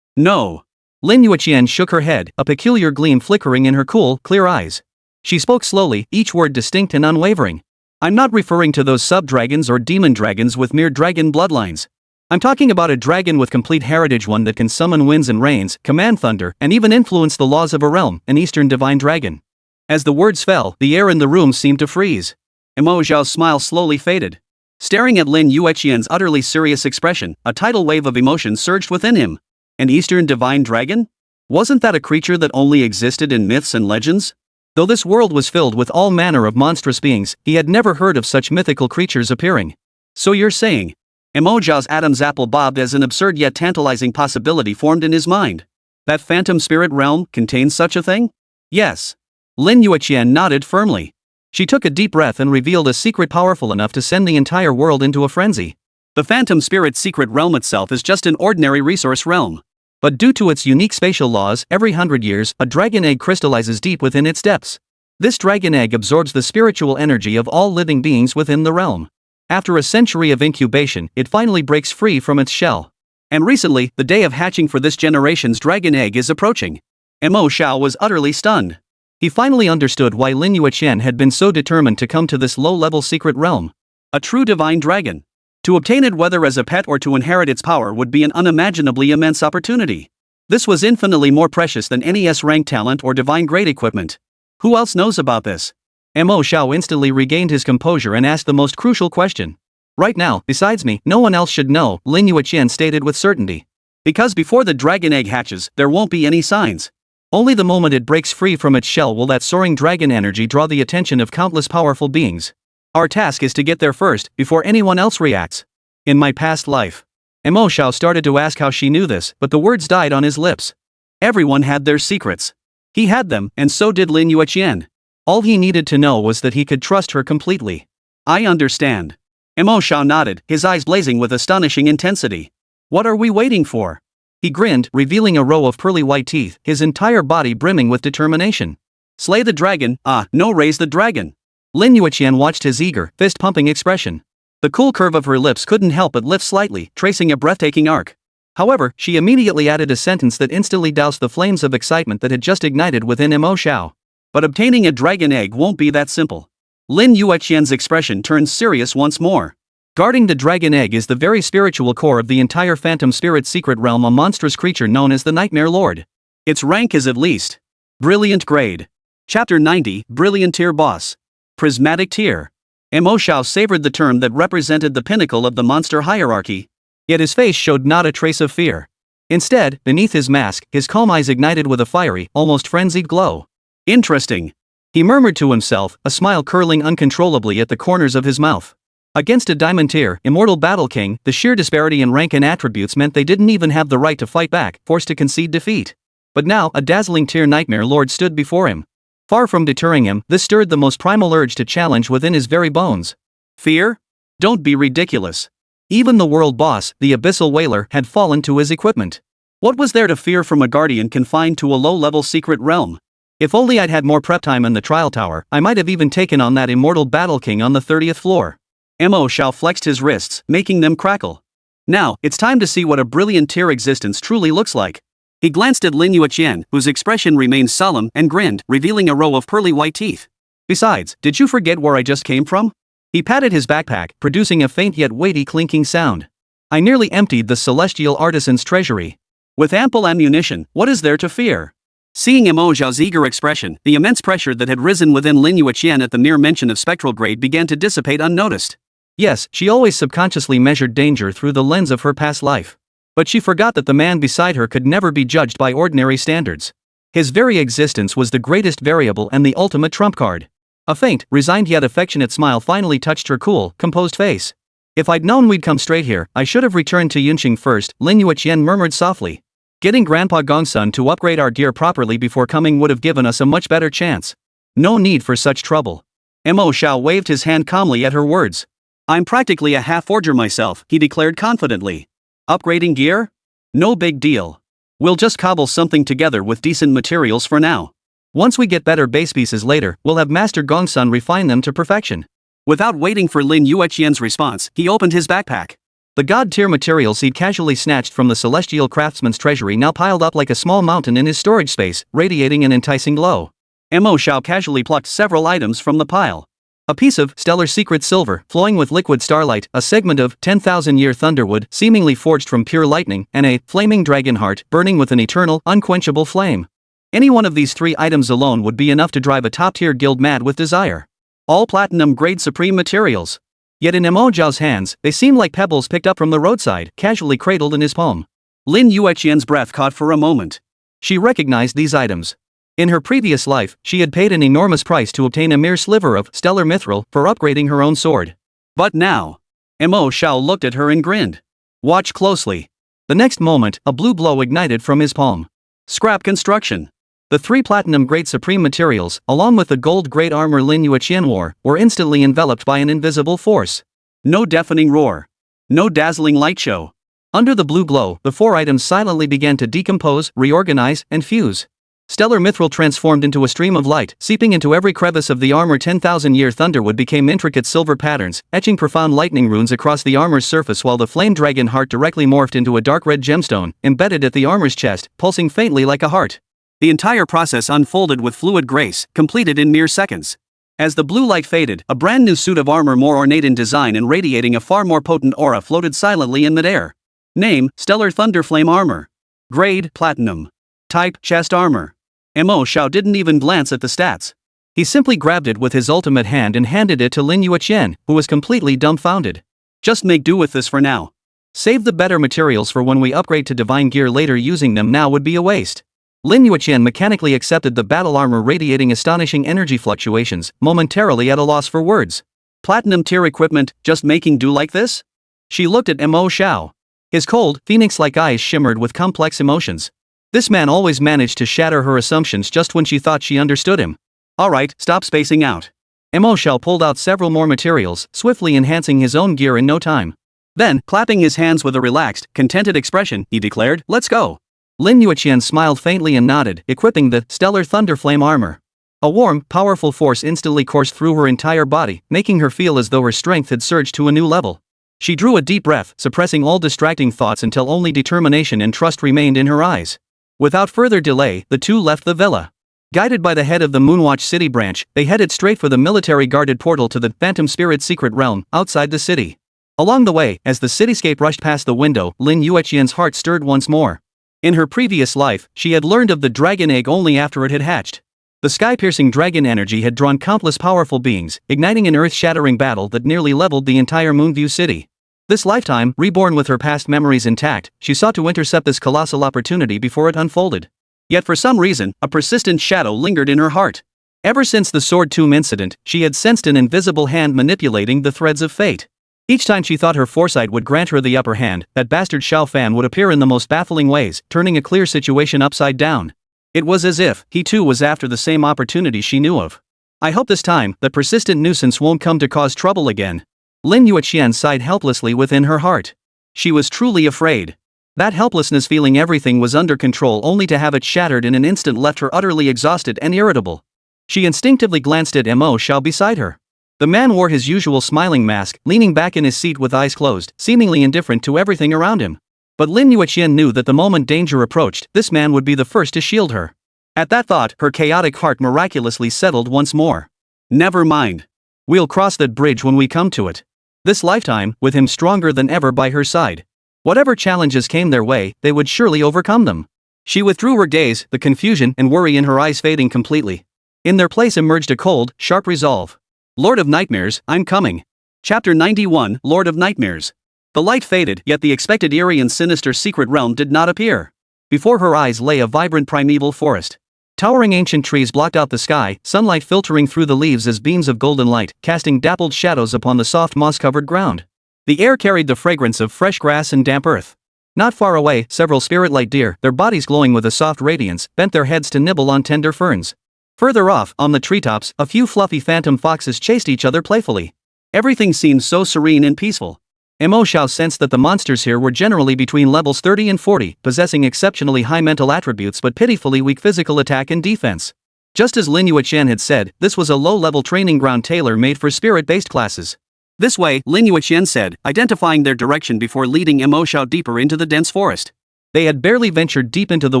No. Lin Yueqian shook her head, a peculiar gleam flickering in her cool, clear eyes. She spoke slowly, each word distinct and unwavering. I'm not referring to those sub-dragons or demon dragons with mere dragon bloodlines. I'm talking about a dragon with complete heritage, one that can summon winds and rains, command thunder, and even influence the laws of a realm, an Eastern divine dragon. As the words fell, the air in the room seemed to freeze. Mo Xiao's smile slowly faded. Staring at Lin Yueqian's utterly serious expression, a tidal wave of emotion surged within him. An Eastern divine dragon? Wasn't that a creature that only existed in myths and legends? Though this world was filled with all manner of monstrous beings, he had never heard of such mythical creatures appearing. So you're saying? Mo Xiao's Adam's apple bobbed as an absurd yet tantalizing possibility formed in his mind. That Phantom Spirit realm contains such a thing? Yes. Lin Yueqian nodded firmly. She took a deep breath and revealed a secret powerful enough to send the entire world into a frenzy. The Phantom Spirit's secret realm itself is just an ordinary resource realm. But due to its unique spatial laws, every 100 years, a dragon egg crystallizes deep within its depths. This dragon egg absorbs the spiritual energy of all living beings within the realm. After a century of incubation, it finally breaks free from its shell. And recently, the day of hatching for this generation's dragon egg is approaching. Mo Xiao was utterly stunned. He finally understood why Lin Yueqian had been so determined to come to this low-level secret realm. A true divine dragon. To obtain it, whether as a pet or to inherit its power, would be an unimaginably immense opportunity. This was infinitely more precious than any S-rank talent or divine grade equipment. Who else knows about this? Mo Xiao instantly regained his composure and asked the most crucial question. Right now, besides me, no one else should know, Lin Yueqian stated with certainty. Because before the dragon egg hatches, there won't be any signs. Only the moment it breaks free from its shell will that soaring dragon energy draw the attention of countless powerful beings. Our task is to get there first, before anyone else reacts. In my past life. Mo Xiao started to ask how she knew this, but the words died on his lips. Everyone had their secrets. He had them, and so did Lin Yueqian. All he needed to know was that he could trust her completely. I understand. Mo Xiao nodded, his eyes blazing with astonishing intensity. What are we waiting for? He grinned, revealing a row of pearly white teeth, his entire body brimming with determination. Slay the dragon, no, raise the dragon. Lin Yueqian watched his eager, fist-pumping expression. The cool curve of her lips couldn't help but lift slightly, tracing a breathtaking arc. However, she immediately added a sentence that instantly doused the flames of excitement that had just ignited within Mo Xiao. But obtaining a dragon egg won't be that simple. Lin Yueqian's expression turned serious once more. Guarding the dragon egg is the very spiritual core of the entire Phantom Spirit's secret realm, a monstrous creature known as the Nightmare Lord. Its rank is at least Brilliant Grade. Chapter 90, Brilliant Tier Boss. Prismatic Tier. Mo Xiao savored the term that represented the pinnacle of the monster hierarchy. Yet his face showed not a trace of fear. Instead, beneath his mask, his calm eyes ignited with a fiery, almost frenzied glow. Interesting. He murmured to himself, a smile curling uncontrollably at the corners of his mouth. Against a diamond tier, immortal battle king, the sheer disparity in rank and attributes meant they didn't even have the right to fight back, forced to concede defeat. But now, a dazzling tier nightmare lord stood before him. Far from deterring him, this stirred the most primal urge to challenge within his very bones. Fear? Don't be ridiculous. Even the world boss, the abyssal whaler, had fallen to his equipment. What was there to fear from a guardian confined to a low-level secret realm? If only I'd had more prep time in the trial tower, I might have even taken on that immortal battle king on the 30th floor. Mo Xiao flexed his wrists, making them crackle. Now, it's time to see what a brilliant tier existence truly looks like. He glanced at Lin Yueqian, whose expression remained solemn, and grinned, revealing a row of pearly white teeth. Besides, did you forget where I just came from? He patted his backpack, producing a faint yet weighty clinking sound. I nearly emptied the celestial artisan's treasury. With ample ammunition, what is there to fear? Seeing Mo Xiao's eager expression, the immense pressure that had risen within Lin Yueqian at the mere mention of spectral grade began to dissipate unnoticed. Yes, she always subconsciously measured danger through the lens of her past life. But she forgot that the man beside her could never be judged by ordinary standards. His very existence was the greatest variable and the ultimate trump card. A faint, resigned yet affectionate smile finally touched her cool, composed face. If I'd known we'd come straight here, I should have returned to Yunqing first, Lin Yueqian murmured softly. Getting Grandpa Gongsun to upgrade our gear properly before coming would have given us a much better chance. No need for such trouble. Mo Xiao waved his hand calmly at her words. I'm practically a half-forger myself, he declared confidently. Upgrading gear? No big deal. We'll just cobble something together with decent materials for now. Once we get better base pieces later, we'll have Master Gongsun refine them to perfection. Without waiting for Lin Yueqian's response, he opened his backpack. The god-tier materials he'd casually snatched from the celestial craftsman's treasury now piled up like a small mountain in his storage space, radiating an enticing glow. Mo Xiao casually plucked several items from the pile. A piece of stellar secret silver, flowing with liquid starlight, a segment of 10,000-year thunderwood, seemingly forged from pure lightning, and a flaming dragon heart, burning with an eternal, unquenchable flame. Any one of these three items alone would be enough to drive a top-tier guild mad with desire. All platinum-grade supreme materials. Yet in Mo Xiao's hands, they seemed like pebbles picked up from the roadside, casually cradled in his palm. Lin Yueqian's breath caught for a moment. She recognized these items. In her previous life, she had paid an enormous price to obtain a mere sliver of stellar mithril for upgrading her own sword. But now, Mo Xiao looked at her and grinned. Watch closely. The next moment, a blue glow ignited from his palm. Scrap construction. The three platinum-grade supreme materials, along with the gold-grade armor Lin Yueqian wore, were instantly enveloped by an invisible force. No deafening roar. No dazzling light show. Under the blue glow, the four items silently began to decompose, reorganize, and fuse. Stellar mithril transformed into a stream of light, seeping into every crevice of the armor. 10,000-year thunderwood became intricate silver patterns, etching profound lightning runes across the armor's surface, while the flame dragon heart directly morphed into a dark red gemstone, embedded at the armor's chest, pulsing faintly like a heart. The entire process unfolded with fluid grace, completed in mere seconds. As the blue light faded, a brand new suit of armor more ornate in design and radiating a far more potent aura floated silently in midair. Name, Stellar Thunderflame Armor. Grade, Platinum. Type, Chest Armor. Mo Xiao didn't even glance at the stats. He simply grabbed it with his ultimate hand and handed it to Lin Yueqian, who was completely dumbfounded. Just make do with this for now. Save the better materials for when we upgrade to divine gear later. Using them now would be a waste. Lin Yueqian mechanically accepted the battle armor, radiating astonishing energy fluctuations, momentarily at a loss for words. Platinum tier equipment, just making do like this? She looked at Mo Xiao. His cold, phoenix-like eyes shimmered with complex emotions. This man always managed to shatter her assumptions just when she thought she understood him. Alright, stop spacing out. Mo Xiao pulled out several more materials, swiftly enhancing his own gear in no time. Then, clapping his hands with a relaxed, contented expression, he declared, "Let's go." Lin Yueqian smiled faintly and nodded, equipping the Stellar Thunderflame Armor. A warm, powerful force instantly coursed through her entire body, making her feel as though her strength had surged to a new level. She drew a deep breath, suppressing all distracting thoughts until only determination and trust remained in her eyes. Without further delay, the two left the villa. Guided by the head of the Moonwatch City branch, they headed straight for the military-guarded portal to the Phantom Spirit secret realm, outside the city. Along the way, as the cityscape rushed past the window, Lin Yueqian's heart stirred once more. In her previous life, she had learned of the dragon egg only after it had hatched. The sky-piercing dragon energy had drawn countless powerful beings, igniting an earth-shattering battle that nearly leveled the entire Moonview city. This lifetime, reborn with her past memories intact, she sought to intercept this colossal opportunity before it unfolded. Yet for some reason, a persistent shadow lingered in her heart. Ever since the Sword Tomb incident, she had sensed an invisible hand manipulating the threads of fate. Each time she thought her foresight would grant her the upper hand, that bastard Xiao Fan would appear in the most baffling ways, turning a clear situation upside down. It was as if he too was after the same opportunity she knew of. I hope this time, that persistent nuisance won't come to cause trouble again. Lin Yueqian sighed helplessly within her heart. She was truly afraid. That helplessness, feeling everything was under control only to have it shattered in an instant, left her utterly exhausted and irritable. She instinctively glanced at Mo Xiao beside her. The man wore his usual smiling mask, leaning back in his seat with eyes closed, seemingly indifferent to everything around him. But Lin Yueqian knew that the moment danger approached, this man would be the first to shield her. At that thought, her chaotic heart miraculously settled once more. Never mind. We'll cross that bridge when we come to it. This lifetime, with him stronger than ever by her side. Whatever challenges came their way, they would surely overcome them. She withdrew her gaze, the confusion and worry in her eyes fading completely. In their place emerged a cold, sharp resolve. Lord of Nightmares, I'm coming. Chapter 91, Lord of Nightmares. The light faded, yet the expected eerie and sinister secret realm did not appear. Before her eyes lay a vibrant primeval forest. Towering ancient trees blocked out the sky, sunlight filtering through the leaves as beams of golden light, casting dappled shadows upon the soft moss-covered ground. The air carried the fragrance of fresh grass and damp earth. Not far away, several spirit-like deer, their bodies glowing with a soft radiance, bent their heads to nibble on tender ferns. Further off, on the treetops, a few fluffy phantom foxes chased each other playfully. Everything seemed so serene and peaceful. Mo Xiao sensed that the monsters here were generally between levels 30 and 40, possessing exceptionally high mental attributes but pitifully weak physical attack and defense. Just as Lin Yueqian had said, this was a low-level training ground tailor-made for spirit-based classes. This way, Lin Yueqian said, identifying their direction before leading Mo Xiao deeper into the dense forest. They had barely ventured deep into the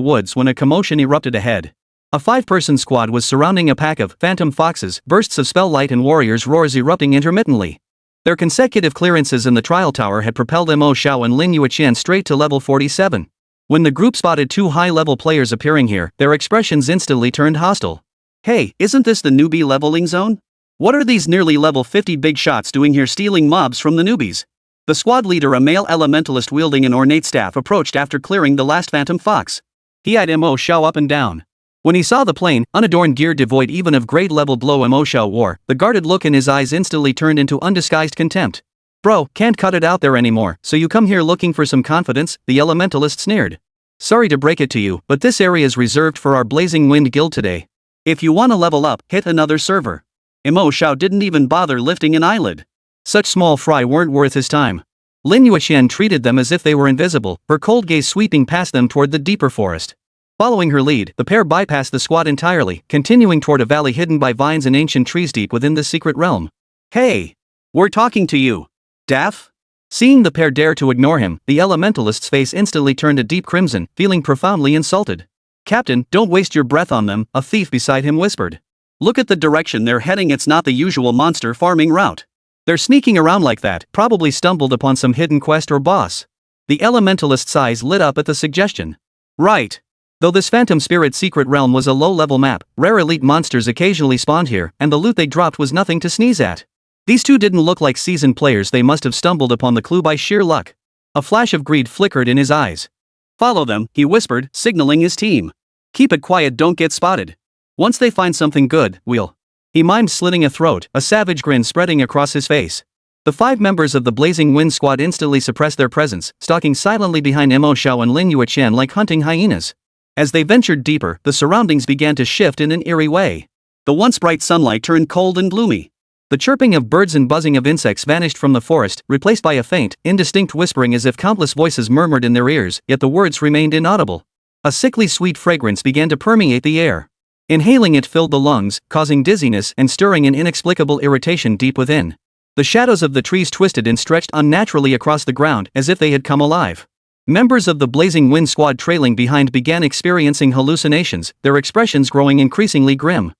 woods when a commotion erupted ahead. A 5-person squad was surrounding a pack of phantom foxes, bursts of spell light and warriors' roars erupting intermittently. Their consecutive clearances in the trial tower had propelled Mo Xiao and Lin Yueqian straight to level 47. When the group spotted 2 high-level players appearing here, their expressions instantly turned hostile. Hey, isn't this the newbie leveling zone? What are these nearly level 50 big shots doing here, stealing mobs from the newbies? The squad leader, a male elementalist wielding an ornate staff, approached after clearing the last phantom fox. He eyed Mo Xiao up and down. When he saw the plain, unadorned gear devoid even of grade-level blow Mo Xiao wore, the guarded look in his eyes instantly turned into undisguised contempt. Bro, can't cut it out there anymore, so you come here looking for some confidence? The elementalist sneered. Sorry to break it to you, but this area is reserved for our Blazing Wind Guild today. If you wanna level up, hit another server. Mo Xiao didn't even bother lifting an eyelid. Such small fry weren't worth his time. Lin Yueqian treated them as if they were invisible, her cold gaze sweeping past them toward the deeper forest. Following her lead, the pair bypassed the squad entirely, continuing toward a valley hidden by vines and ancient trees deep within the secret realm. Hey! We're talking to you. Daff? Seeing the pair dare to ignore him, the elementalist's face instantly turned a deep crimson, feeling profoundly insulted. Captain, don't waste your breath on them, a thief beside him whispered. Look at the direction they're heading, it's not the usual monster farming route. They're sneaking around like that, probably stumbled upon some hidden quest or boss. The elementalist's eyes lit up at the suggestion. Right. Though this phantom spirit secret realm was a low-level map, rare elite monsters occasionally spawned here, and the loot they dropped was nothing to sneeze at. These two didn't look like seasoned players, they must have stumbled upon the clue by sheer luck. A flash of greed flickered in his eyes. Follow them, he whispered, signaling his team. Keep it quiet, don't get spotted. Once they find something good, we'll... He mimed, slitting a throat, a savage grin spreading across his face. The 5 members of the Blazing Wind squad instantly suppressed their presence, stalking silently behind Mo Xiao and Lin Yueqian like hunting hyenas. As they ventured deeper, the surroundings began to shift in an eerie way. The once bright sunlight turned cold and gloomy. The chirping of birds and buzzing of insects vanished from the forest, replaced by a faint, indistinct whispering as if countless voices murmured in their ears, yet the words remained inaudible. A sickly sweet fragrance began to permeate the air. Inhaling it filled the lungs, causing dizziness and stirring an inexplicable irritation deep within. The shadows of the trees twisted and stretched unnaturally across the ground, as if they had come alive. Members of the Blazing Wind squad trailing behind began experiencing hallucinations, their expressions growing increasingly grim.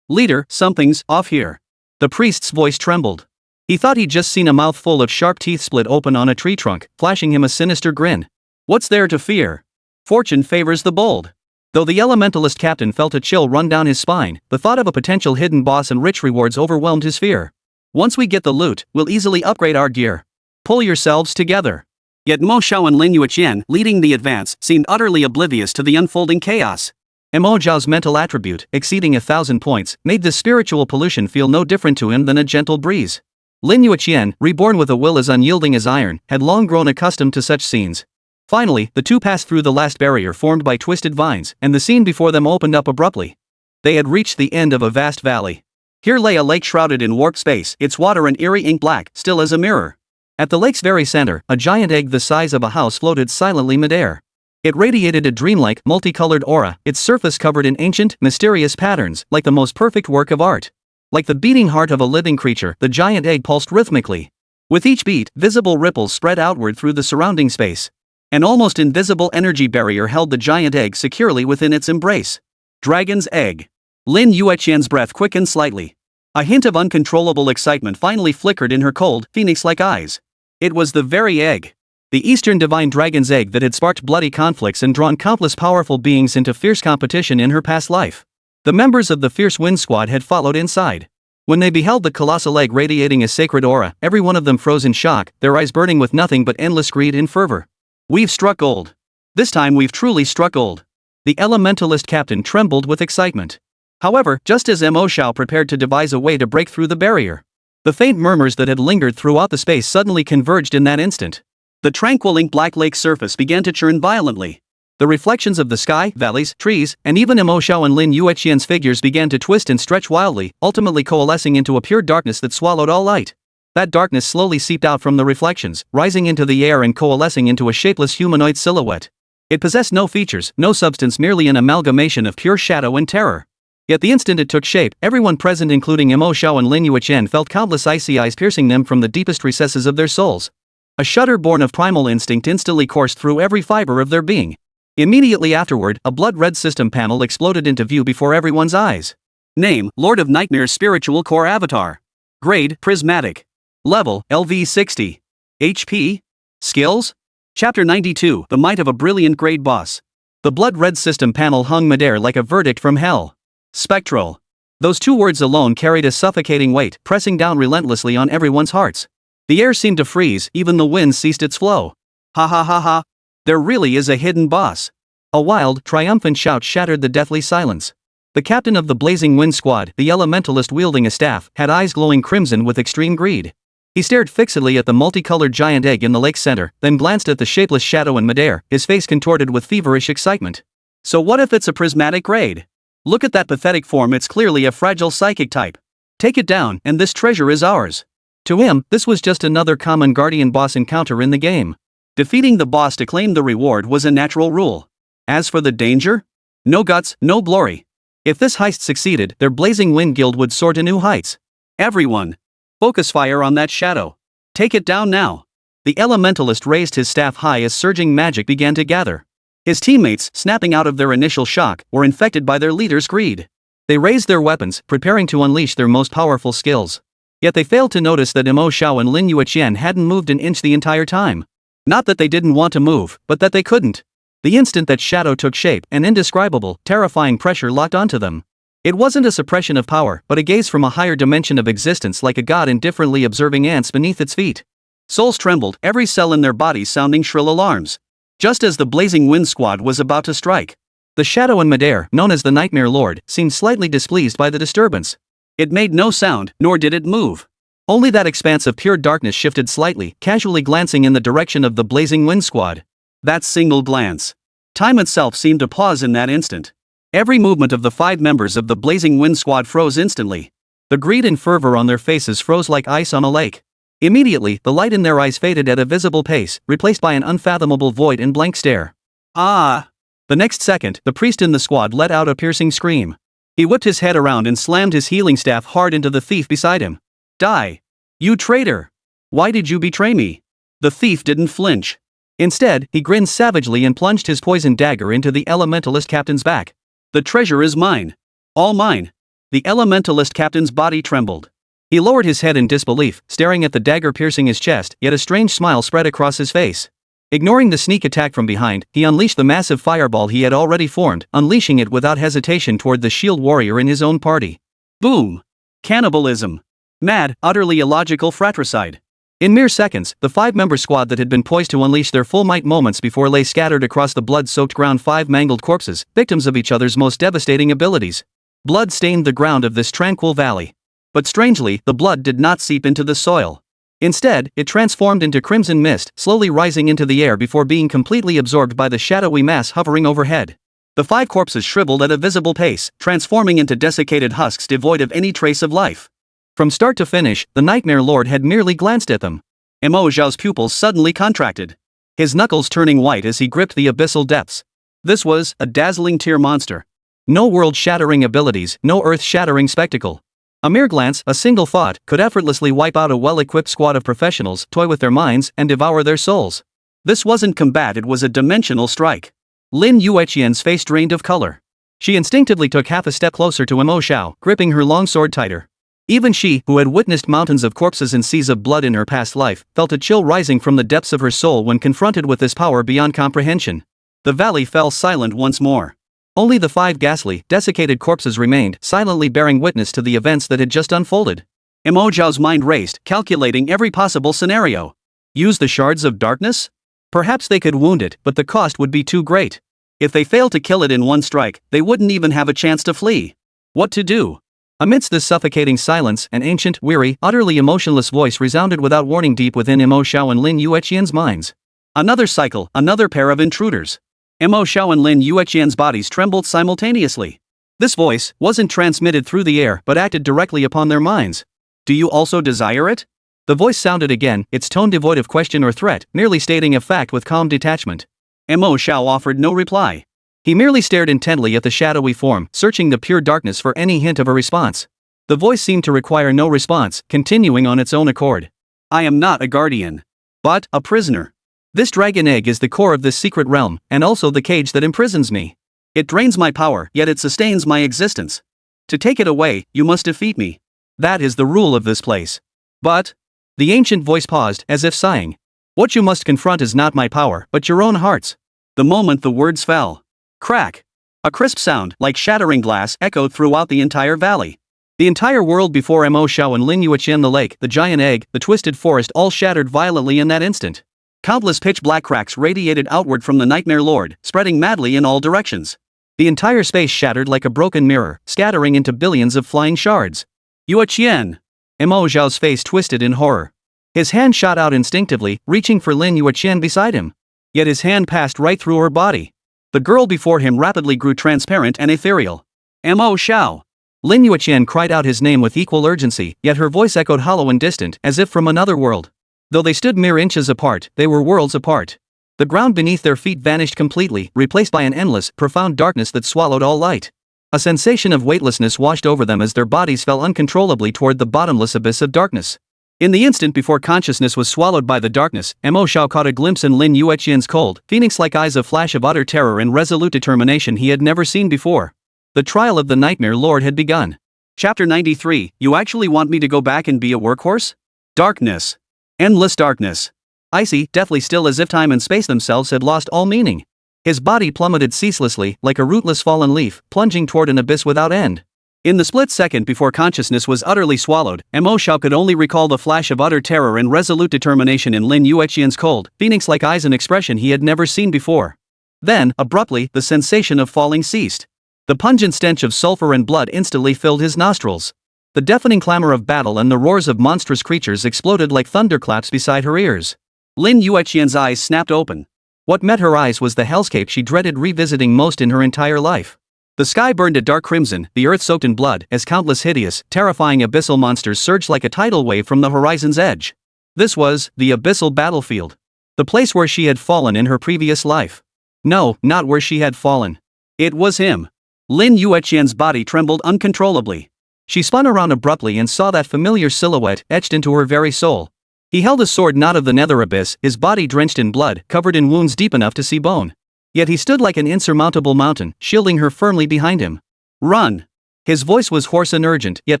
Leader, something's off here. The priest's voice trembled. He thought he'd just seen a mouthful of sharp teeth split open on a tree trunk, flashing him a sinister grin. What's there to fear? Fortune favors the bold. Though the elementalist captain felt a chill run down his spine, the thought of a potential hidden boss and rich rewards overwhelmed his fear. Once we get the loot, we'll easily upgrade our gear. Pull yourselves together. Yet Mo Xiao and Lin Yueqian, leading the advance, seemed utterly oblivious to the unfolding chaos. Mo Xiao's mental attribute, exceeding 1,000 points, made this spiritual pollution feel no different to him than a gentle breeze. Lin Yueqian, reborn with a will as unyielding as iron, had long grown accustomed to such scenes. Finally, the two passed through the last barrier formed by twisted vines, and the scene before them opened up abruptly. They had reached the end of a vast valley. Here lay a lake shrouded in warped space, its water an eerie ink black, still as a mirror. At the lake's very center, a giant egg the size of a house floated silently midair. It radiated a dreamlike, multicolored aura, its surface covered in ancient, mysterious patterns, like the most perfect work of art. Like the beating heart of a living creature, the giant egg pulsed rhythmically. With each beat, visible ripples spread outward through the surrounding space. An almost invisible energy barrier held the giant egg securely within its embrace. Dragon's egg. Lin Yueqian's breath quickened slightly. A hint of uncontrollable excitement finally flickered in her cold, phoenix-like eyes. It was the very egg. The Eastern Divine Dragon's egg that had sparked bloody conflicts and drawn countless powerful beings into fierce competition in her past life. The members of the Fierce Wind Squad had followed inside. When they beheld the colossal egg radiating a sacred aura, every one of them froze in shock, their eyes burning with nothing but endless greed and fervor. We've struck gold. This time we've truly struck gold. The elementalist captain trembled with excitement. However, just as Mo Xiao prepared to devise a way to break through the barrier, the faint murmurs that had lingered throughout the space suddenly converged in that instant. The tranquil ink-black lake surface began to churn violently. The reflections of the sky, valleys, trees, and even Mo Xiao and Lin Yueqian's figures began to twist and stretch wildly, ultimately coalescing into a pure darkness that swallowed all light. That darkness slowly seeped out from the reflections, rising into the air and coalescing into a shapeless humanoid silhouette. It possessed no features, no substance, merely an amalgamation of pure shadow and terror. Yet the instant it took shape, everyone present including Mo Xiao and Lin Yueqian felt countless icy eyes piercing them from the deepest recesses of their souls. A shudder born of primal instinct instantly coursed through every fiber of their being. Immediately afterward, a blood-red system panel exploded into view before everyone's eyes. Name, Lord of Nightmare's Spiritual Core Avatar. Grade, Prismatic. Level, LV60. HP? Skills? Chapter 92, The Might of a Brilliant Grade Boss. The blood-red system panel hung midair like a verdict from hell. Spectral. Those two words alone carried a suffocating weight, pressing down relentlessly on everyone's hearts. The air seemed to freeze, even the wind ceased its flow. Ha ha ha ha. There really is a hidden boss. A wild, triumphant shout shattered the deathly silence. The captain of the Blazing Wind Squad, the elementalist wielding a staff, had eyes glowing crimson with extreme greed. He stared fixedly at the multicolored giant egg in the lake's center, then glanced at the shapeless shadow in midair, his face contorted with feverish excitement. So what if it's a prismatic grade? Look at that pathetic form, it's clearly a fragile psychic type. Take it down, and this treasure is ours. To him, this was just another common guardian boss encounter in the game. Defeating the boss to claim the reward was a natural rule. As for the danger? No guts, no glory. If this heist succeeded, their Blazing Wind Guild would soar to new heights. Everyone! Focus fire on that shadow. Take it down now. The elementalist raised his staff high as surging magic began to gather. His teammates, snapping out of their initial shock, were infected by their leader's greed. They raised their weapons, preparing to unleash their most powerful skills. Yet they failed to notice that Mo Xiao and Lin Yueqian hadn't moved an inch the entire time. Not that they didn't want to move, but that they couldn't. The instant that shadow took shape, an indescribable, terrifying pressure locked onto them. It wasn't a suppression of power, but a gaze from a higher dimension of existence, like a god indifferently observing ants beneath its feet. Souls trembled, every cell in their bodies sounding shrill alarms. Just as the Blazing Wind Squad was about to strike, the shadow in midair, known as the Nightmare Lord, seemed slightly displeased by the disturbance. It made no sound, nor did it move. Only that expanse of pure darkness shifted slightly, casually glancing in the direction of the Blazing Wind Squad. That single glance. Time itself seemed to pause in that instant. Every movement of the 5 members of the Blazing Wind Squad froze instantly. The greed and fervor on their faces froze like ice on a lake. Immediately, the light in their eyes faded at a visible pace, replaced by an unfathomable void and blank stare. Ah! The next second, the priest in the squad let out a piercing scream. He whipped his head around and slammed his healing staff hard into the thief beside him. Die! You traitor! Why did you betray me? The thief didn't flinch. Instead, he grinned savagely and plunged his poisoned dagger into the elementalist captain's back. The treasure is mine. All mine. The elementalist captain's body trembled. He lowered his head in disbelief, staring at the dagger piercing his chest, yet a strange smile spread across his face. Ignoring the sneak attack from behind, he unleashed the massive fireball he had already formed, unleashing it without hesitation toward the shield warrior in his own party. Boom! Cannibalism. Mad, utterly illogical fratricide. In mere seconds, the 5-member squad that had been poised to unleash their full might moments before lay scattered across the blood-soaked ground, 5 mangled corpses, victims of each other's most devastating abilities. Blood stained the ground of this tranquil valley. But strangely, the blood did not seep into the soil. Instead, it transformed into crimson mist, slowly rising into the air before being completely absorbed by the shadowy mass hovering overhead. The 5 corpses shriveled at a visible pace, transforming into desiccated husks devoid of any trace of life. From start to finish, the Nightmare Lord had merely glanced at them. Mo Xiao's pupils suddenly contracted, his knuckles turning white as he gripped the abyssal depths. This was a dazzling tier monster. No world-shattering abilities, no earth-shattering spectacle. A mere glance, a single thought, could effortlessly wipe out a well-equipped squad of professionals, toy with their minds, and devour their souls. This wasn't combat, it was a dimensional strike. Lin Yueqian's face drained of color. She instinctively took half a step closer to Mo Xiao, gripping her long sword tighter. Even she, who had witnessed mountains of corpses and seas of blood in her past life, felt a chill rising from the depths of her soul when confronted with this power beyond comprehension. The valley fell silent once more. Only the 5 ghastly, desiccated corpses remained, silently bearing witness to the events that had just unfolded. Mo Xiao's mind raced, calculating every possible scenario. Use the shards of darkness? Perhaps they could wound it, but the cost would be too great. If they failed to kill it in one strike, they wouldn't even have a chance to flee. What to do? Amidst this suffocating silence, an ancient, weary, utterly emotionless voice resounded without warning deep within Mo Xiao and Lin Yueqian's minds. Another cycle, another pair of intruders. Mo Xiao and Lin Yueqian's bodies trembled simultaneously. This voice wasn't transmitted through the air but acted directly upon their minds. Do you also desire it? The voice sounded again, its tone devoid of question or threat, merely stating a fact with calm detachment. Mo Xiao offered no reply. He merely stared intently at the shadowy form, searching the pure darkness for any hint of a response. The voice seemed to require no response, continuing on its own accord. I am not a guardian, but a prisoner. This dragon egg is the core of this secret realm, and also the cage that imprisons me. It drains my power, yet it sustains my existence. To take it away, you must defeat me. That is the rule of this place. But... The ancient voice paused, as if sighing. What you must confront is not my power, but your own hearts. The moment the words fell. Crack! A crisp sound, like shattering glass, echoed throughout the entire valley. The entire world before Mo Xiao and Lin Yueqian, the lake, the giant egg, the twisted forest, all shattered violently in that instant. Countless pitch-black cracks radiated outward from the Nightmare Lord, spreading madly in all directions. The entire space shattered like a broken mirror, scattering into billions of flying shards. Yueqian! Mo Xiao's face twisted in horror. His hand shot out instinctively, reaching for Lin Yueqian beside him. Yet his hand passed right through her body. The girl before him rapidly grew transparent and ethereal. Mo Xiao! Lin Yueqian cried out his name with equal urgency, yet her voice echoed hollow and distant, as if from another world. Though they stood mere inches apart, they were worlds apart. The ground beneath their feet vanished completely, replaced by an endless, profound darkness that swallowed all light. A sensation of weightlessness washed over them as their bodies fell uncontrollably toward the bottomless abyss of darkness. In the instant before consciousness was swallowed by the darkness, Mo Xiao caught a glimpse in Lin Yueqian's cold, phoenix-like eyes, a flash of utter terror and resolute determination he had never seen before. The trial of the Nightmare Lord had begun. Chapter 93, You actually want me to go back and be a workhorse? Darkness. Endless darkness. Icy, deathly still, as if time and space themselves had lost all meaning. His body plummeted ceaselessly, like a rootless fallen leaf, plunging toward an abyss without end. In the split second before consciousness was utterly swallowed, Mo Xiao could only recall the flash of utter terror and resolute determination in Lin Yueqian's cold, phoenix-like eyes, an expression he had never seen before. Then, abruptly, the sensation of falling ceased. The pungent stench of sulfur and blood instantly filled his nostrils. The deafening clamor of battle and the roars of monstrous creatures exploded like thunderclaps beside her ears. Lin Yueqian's eyes snapped open. What met her eyes was the hellscape she dreaded revisiting most in her entire life. The sky burned a dark crimson, the earth soaked in blood, as countless hideous, terrifying abyssal monsters surged like a tidal wave from the horizon's edge. This was the abyssal battlefield. The place where she had fallen in her previous life. No, not where she had fallen. It was him. Lin Yueqian's body trembled uncontrollably. She spun around abruptly and saw that familiar silhouette etched into her very soul. He held a sword not of the nether abyss, his body drenched in blood, covered in wounds deep enough to see bone. Yet he stood like an insurmountable mountain, shielding her firmly behind him. Run! His voice was hoarse and urgent, yet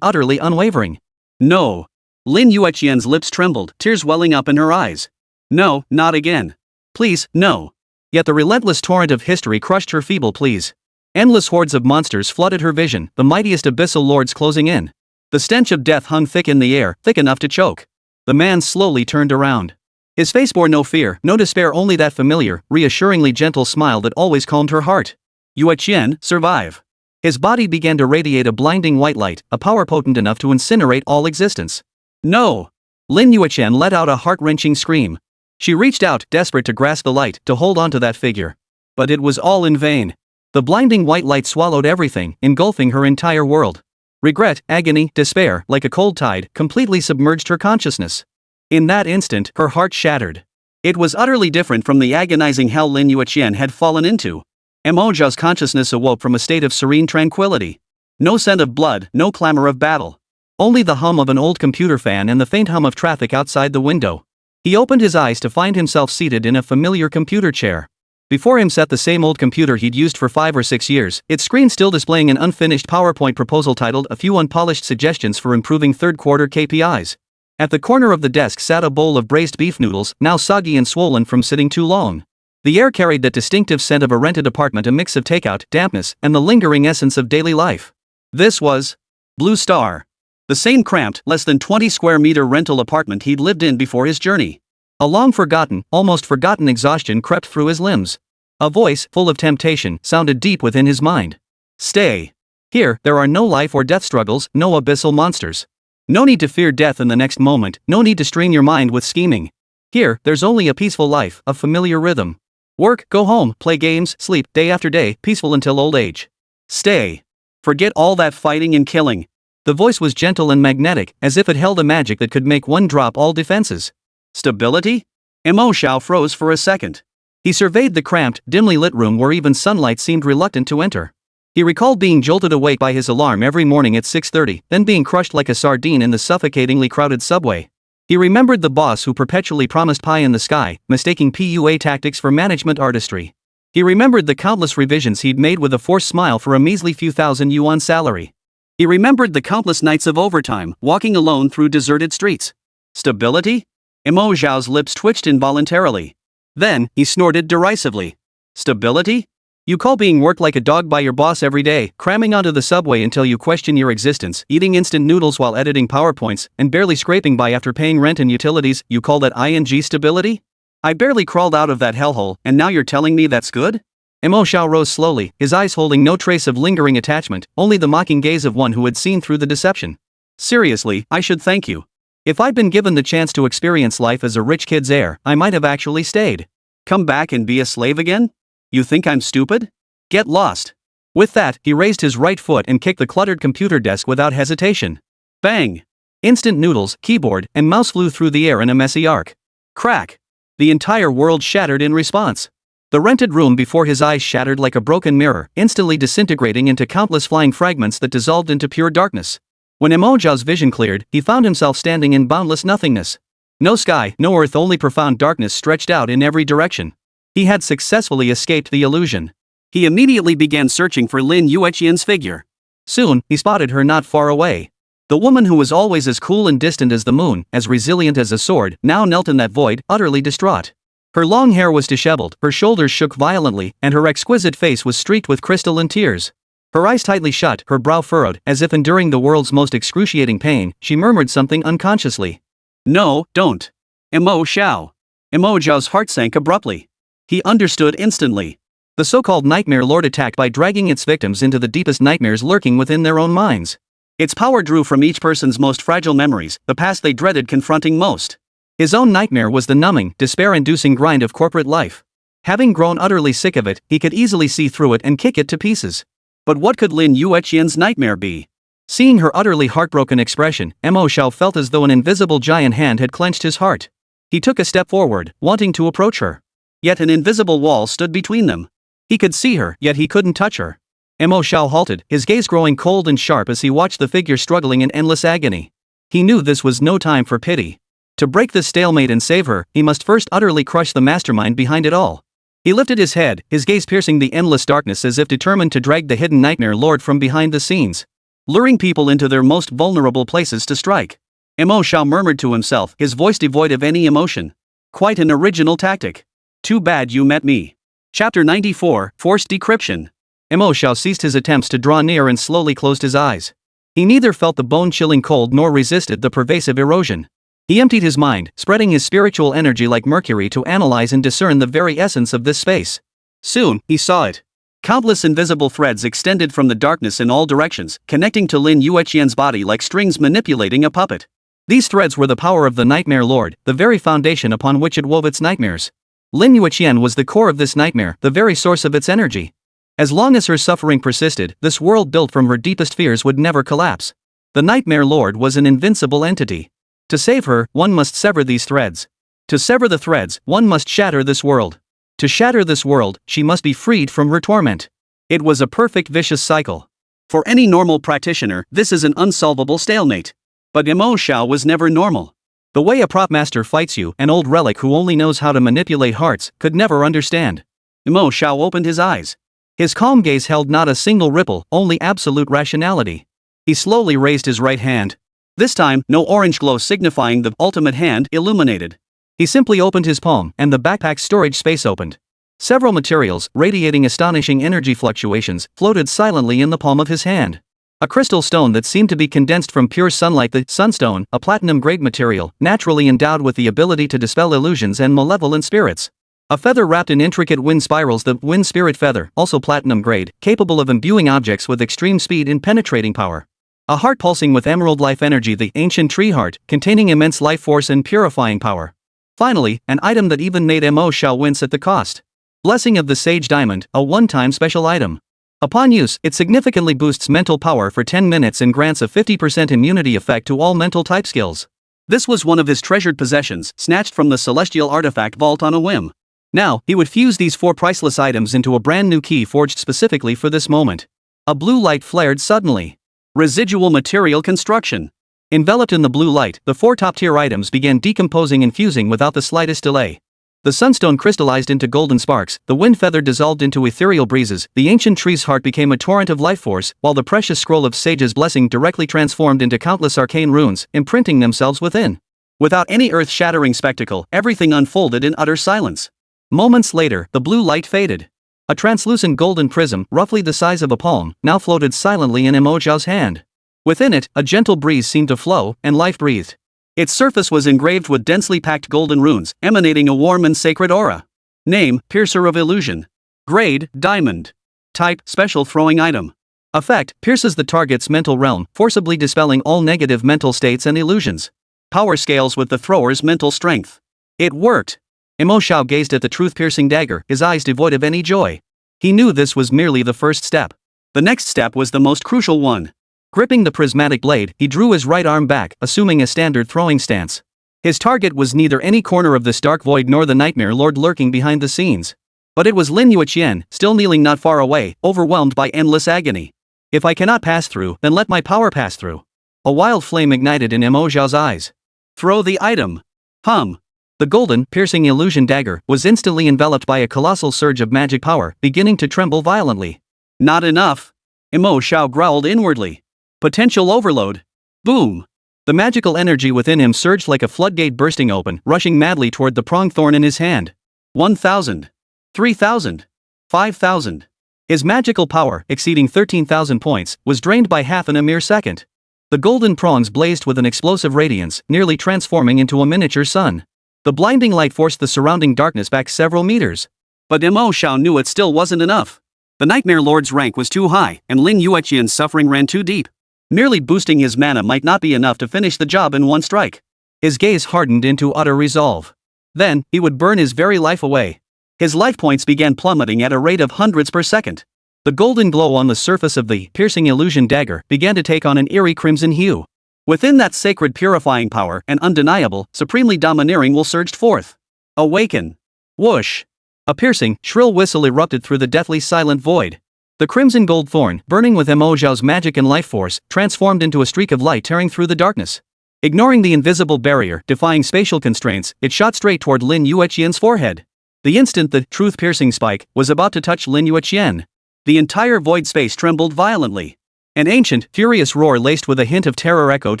utterly unwavering. No! Lin Yueqian's lips trembled, tears welling up in her eyes. No, not again. Please, no. Yet the relentless torrent of history crushed her feeble pleas. Endless hordes of monsters flooded her vision, the mightiest abyssal lords closing in. The stench of death hung thick in the air, thick enough to choke. The man slowly turned around. His face bore no fear, no despair, only that familiar, reassuringly gentle smile that always calmed her heart. Yueqian, survive. His body began to radiate a blinding white light, a power potent enough to incinerate all existence. No! Lin Yueqian let out a heart-wrenching scream. She reached out, desperate to grasp the light, to hold onto that figure. But it was all in vain. The blinding white light swallowed everything, engulfing her entire world. Regret, agony, despair, like a cold tide, completely submerged her consciousness. In that instant, her heart shattered. It was utterly different from the agonizing hell Lin Yueqian had fallen into. Mo Xiao's consciousness awoke from a state of serene tranquility. No scent of blood, no clamor of battle. Only the hum of an old computer fan and the faint hum of traffic outside the window. He opened his eyes to find himself seated in a familiar computer chair. Before him sat the same old computer he'd used for 5 or 6 years, its screen still displaying an unfinished PowerPoint proposal titled "A Few Unpolished Suggestions for Improving Third Quarter KPIs." At the corner of the desk sat a bowl of braised beef noodles, now soggy and swollen from sitting too long. The air carried that distinctive scent of a rented apartment, a mix of takeout, dampness, and the lingering essence of daily life. This was Blue Star. The same cramped, less than 20 square meter rental apartment he'd lived in before his journey. A long-forgotten, almost forgotten exhaustion crept through his limbs. A voice, full of temptation, sounded deep within his mind. Stay. Here, there are no life or death struggles, no abyssal monsters. No need to fear death in the next moment, no need to strain your mind with scheming. Here, there's only a peaceful life, a familiar rhythm. Work, go home, play games, sleep, day after day, peaceful until old age. Stay. Forget all that fighting and killing. The voice was gentle and magnetic, as if it held a magic that could make one drop all defenses. Stability? Mo Xiao froze for a second. He surveyed the cramped, dimly lit room where even sunlight seemed reluctant to enter. He recalled being jolted awake by his alarm every morning at 6:30, then being crushed like a sardine in the suffocatingly crowded subway. He remembered the boss who perpetually promised pie in the sky, mistaking PUA tactics for management artistry. He remembered the countless revisions he'd made with a forced smile for a measly few thousand yuan salary. He remembered the countless nights of overtime, walking alone through deserted streets. Stability? Mo Xiao's lips twitched involuntarily. Then, he snorted derisively. Stability? You call being worked like a dog by your boss every day, cramming onto the subway until you question your existence, eating instant noodles while editing PowerPoints, and barely scraping by after paying rent and utilities, you call that ing stability? I barely crawled out of that hellhole, and now you're telling me that's good? Mo Xiao rose slowly, his eyes holding no trace of lingering attachment, only the mocking gaze of one who had seen through the deception. Seriously, I should thank you. If I'd been given the chance to experience life as a rich kid's heir, I might have actually stayed. Come back and be a slave again? You think I'm stupid? Get lost. With that, he raised his right foot and kicked the cluttered computer desk without hesitation. Bang! Instant noodles, keyboard, and mouse flew through the air in a messy arc. Crack! The entire world shattered in response. The rented room before his eyes shattered like a broken mirror, instantly disintegrating into countless flying fragments that dissolved into pure darkness. When Mo Xiao's vision cleared, he found himself standing in boundless nothingness. No sky, no earth, only profound darkness stretched out in every direction. He had successfully escaped the illusion. He immediately began searching for Lin Yueqian's figure. Soon, he spotted her not far away. The woman who was always as cool and distant as the moon, as resilient as a sword, now knelt in that void, utterly distraught. Her long hair was disheveled, her shoulders shook violently, and her exquisite face was streaked with crystalline tears. Her eyes tightly shut, her brow furrowed, as if enduring the world's most excruciating pain, she murmured something unconsciously. No, don't. Mo Xiao. Mo Xiao's heart sank abruptly. He understood instantly. The so-called nightmare lord attacked by dragging its victims into the deepest nightmares lurking within their own minds. Its power drew from each person's most fragile memories, the past they dreaded confronting most. His own nightmare was the numbing, despair-inducing grind of corporate life. Having grown utterly sick of it, he could easily see through it and kick it to pieces. But what could Lin Yueqian's nightmare be? Seeing her utterly heartbroken expression, Mo Xiao felt as though an invisible giant hand had clenched his heart. He took a step forward, wanting to approach her. Yet an invisible wall stood between them. He could see her, yet he couldn't touch her. Mo Xiao halted, his gaze growing cold and sharp as he watched the figure struggling in endless agony. He knew this was no time for pity. To break this stalemate and save her, he must first utterly crush the mastermind behind it all. He lifted his head, his gaze piercing the endless darkness as if determined to drag the hidden nightmare lord from behind the scenes, luring people into their most vulnerable places to strike. Mo Xiao murmured to himself, his voice devoid of any emotion. Quite an original tactic. Too bad you met me. Chapter 94, Forced Decryption. Mo Xiao ceased his attempts to draw near and slowly closed his eyes. He neither felt the bone-chilling cold nor resisted the pervasive erosion. He emptied his mind, spreading his spiritual energy like mercury to analyze and discern the very essence of this space. Soon, he saw it. Countless invisible threads extended from the darkness in all directions, connecting to Lin Yueqian's body like strings manipulating a puppet. These threads were the power of the Nightmare Lord, the very foundation upon which it wove its nightmares. Lin Yueqian was the core of this nightmare, the very source of its energy. As long as her suffering persisted, this world built from her deepest fears would never collapse. The Nightmare Lord was an invincible entity. To save her, one must sever these threads. To sever the threads, one must shatter this world. To shatter this world, she must be freed from her torment. It was a perfect vicious cycle. For any normal practitioner, this is an unsolvable stalemate. But Mo Xiao was never normal. The way a prop master fights you, an old relic who only knows how to manipulate hearts, could never understand. Mo Xiao opened his eyes. His calm gaze held not a single ripple, only absolute rationality. He slowly raised his right hand. This time, no orange glow signifying the ultimate hand illuminated. He simply opened his palm, and the backpack's storage space opened. Several materials, radiating astonishing energy fluctuations, floated silently in the palm of his hand. A crystal stone that seemed to be condensed from pure sunlight, the sunstone, a platinum-grade material, naturally endowed with the ability to dispel illusions and malevolent spirits. A feather wrapped in intricate wind spirals, the wind spirit feather, also platinum-grade, capable of imbuing objects with extreme speed and penetrating power. A heart pulsing with emerald life energy, the ancient tree heart, containing immense life force and purifying power. Finally, an item that even made Mo Xiao wince at the cost. Blessing of the Sage Diamond, a one-time special item. Upon use, it significantly boosts mental power for 10 minutes and grants a 50% immunity effect to all mental type skills. This was one of his treasured possessions, snatched from the celestial artifact vault on a whim. Now, he would fuse these 4 priceless items into a brand new key forged specifically for this moment. A blue light flared suddenly. Residual material construction. Enveloped in the blue light, the 4 top-tier items began decomposing and fusing without the slightest delay. The sunstone crystallized into golden sparks, the wind feather dissolved into ethereal breezes, the ancient tree's heart became a torrent of life force, while the precious scroll of Sage's blessing directly transformed into countless arcane runes, imprinting themselves within. Without any earth-shattering spectacle, everything unfolded in utter silence. Moments later, the blue light faded. A translucent golden prism, roughly the size of a palm, now floated silently in Mo Xiao's hand. Within it, a gentle breeze seemed to flow, and life breathed. Its surface was engraved with densely packed golden runes, emanating a warm and sacred aura. Name, Piercer of Illusion. Grade, Diamond. Type, Special Throwing Item. Effect, pierces the target's mental realm, forcibly dispelling all negative mental states and illusions. Power scales with the thrower's mental strength. It worked. Mo Xiao gazed at the truth-piercing dagger, his eyes devoid of any joy. He knew this was merely the first step. The next step was the most crucial one. Gripping the prismatic blade, he drew his right arm back, assuming a standard throwing stance. His target was neither any corner of this dark void nor the Nightmare Lord lurking behind the scenes. But it was Lin Yueqian, still kneeling not far away, overwhelmed by endless agony. If I cannot pass through, then let my power pass through. A wild flame ignited in Mo Xiao's eyes. Throw the item. Hum. The golden, piercing illusion dagger was instantly enveloped by a colossal surge of magic power, beginning to tremble violently. Not enough. Mo Xiao growled inwardly. Potential overload. Boom. The magical energy within him surged like a floodgate bursting open, rushing madly toward the pronged thorn in his hand. 1,000. 3,000. 5,000. His magical power, exceeding 13,000 points, was drained by half in a mere second. The golden prongs blazed with an explosive radiance, nearly transforming into a miniature sun. The blinding light forced the surrounding darkness back several meters. But Mo Xiao knew it still wasn't enough. The Nightmare Lord's rank was too high, and Lin Yueqian's suffering ran too deep. Merely boosting his mana might not be enough to finish the job in one strike. His gaze hardened into utter resolve. Then, he would burn his very life away. His life points began plummeting at a rate of hundreds per second. The golden glow on the surface of the piercing illusion dagger began to take on an eerie crimson hue. Within that sacred purifying power, an undeniable, supremely domineering will surged forth. Awaken. Whoosh. A piercing, shrill whistle erupted through the deathly silent void. The crimson gold thorn, burning with Mo Xiao's magic and life force, transformed into a streak of light tearing through the darkness. Ignoring the invisible barrier, defying spatial constraints, it shot straight toward Lin Yueqian's forehead. The instant the truth-piercing spike was about to touch Lin Yueqian, the entire void space trembled violently. An ancient, furious roar laced with a hint of terror echoed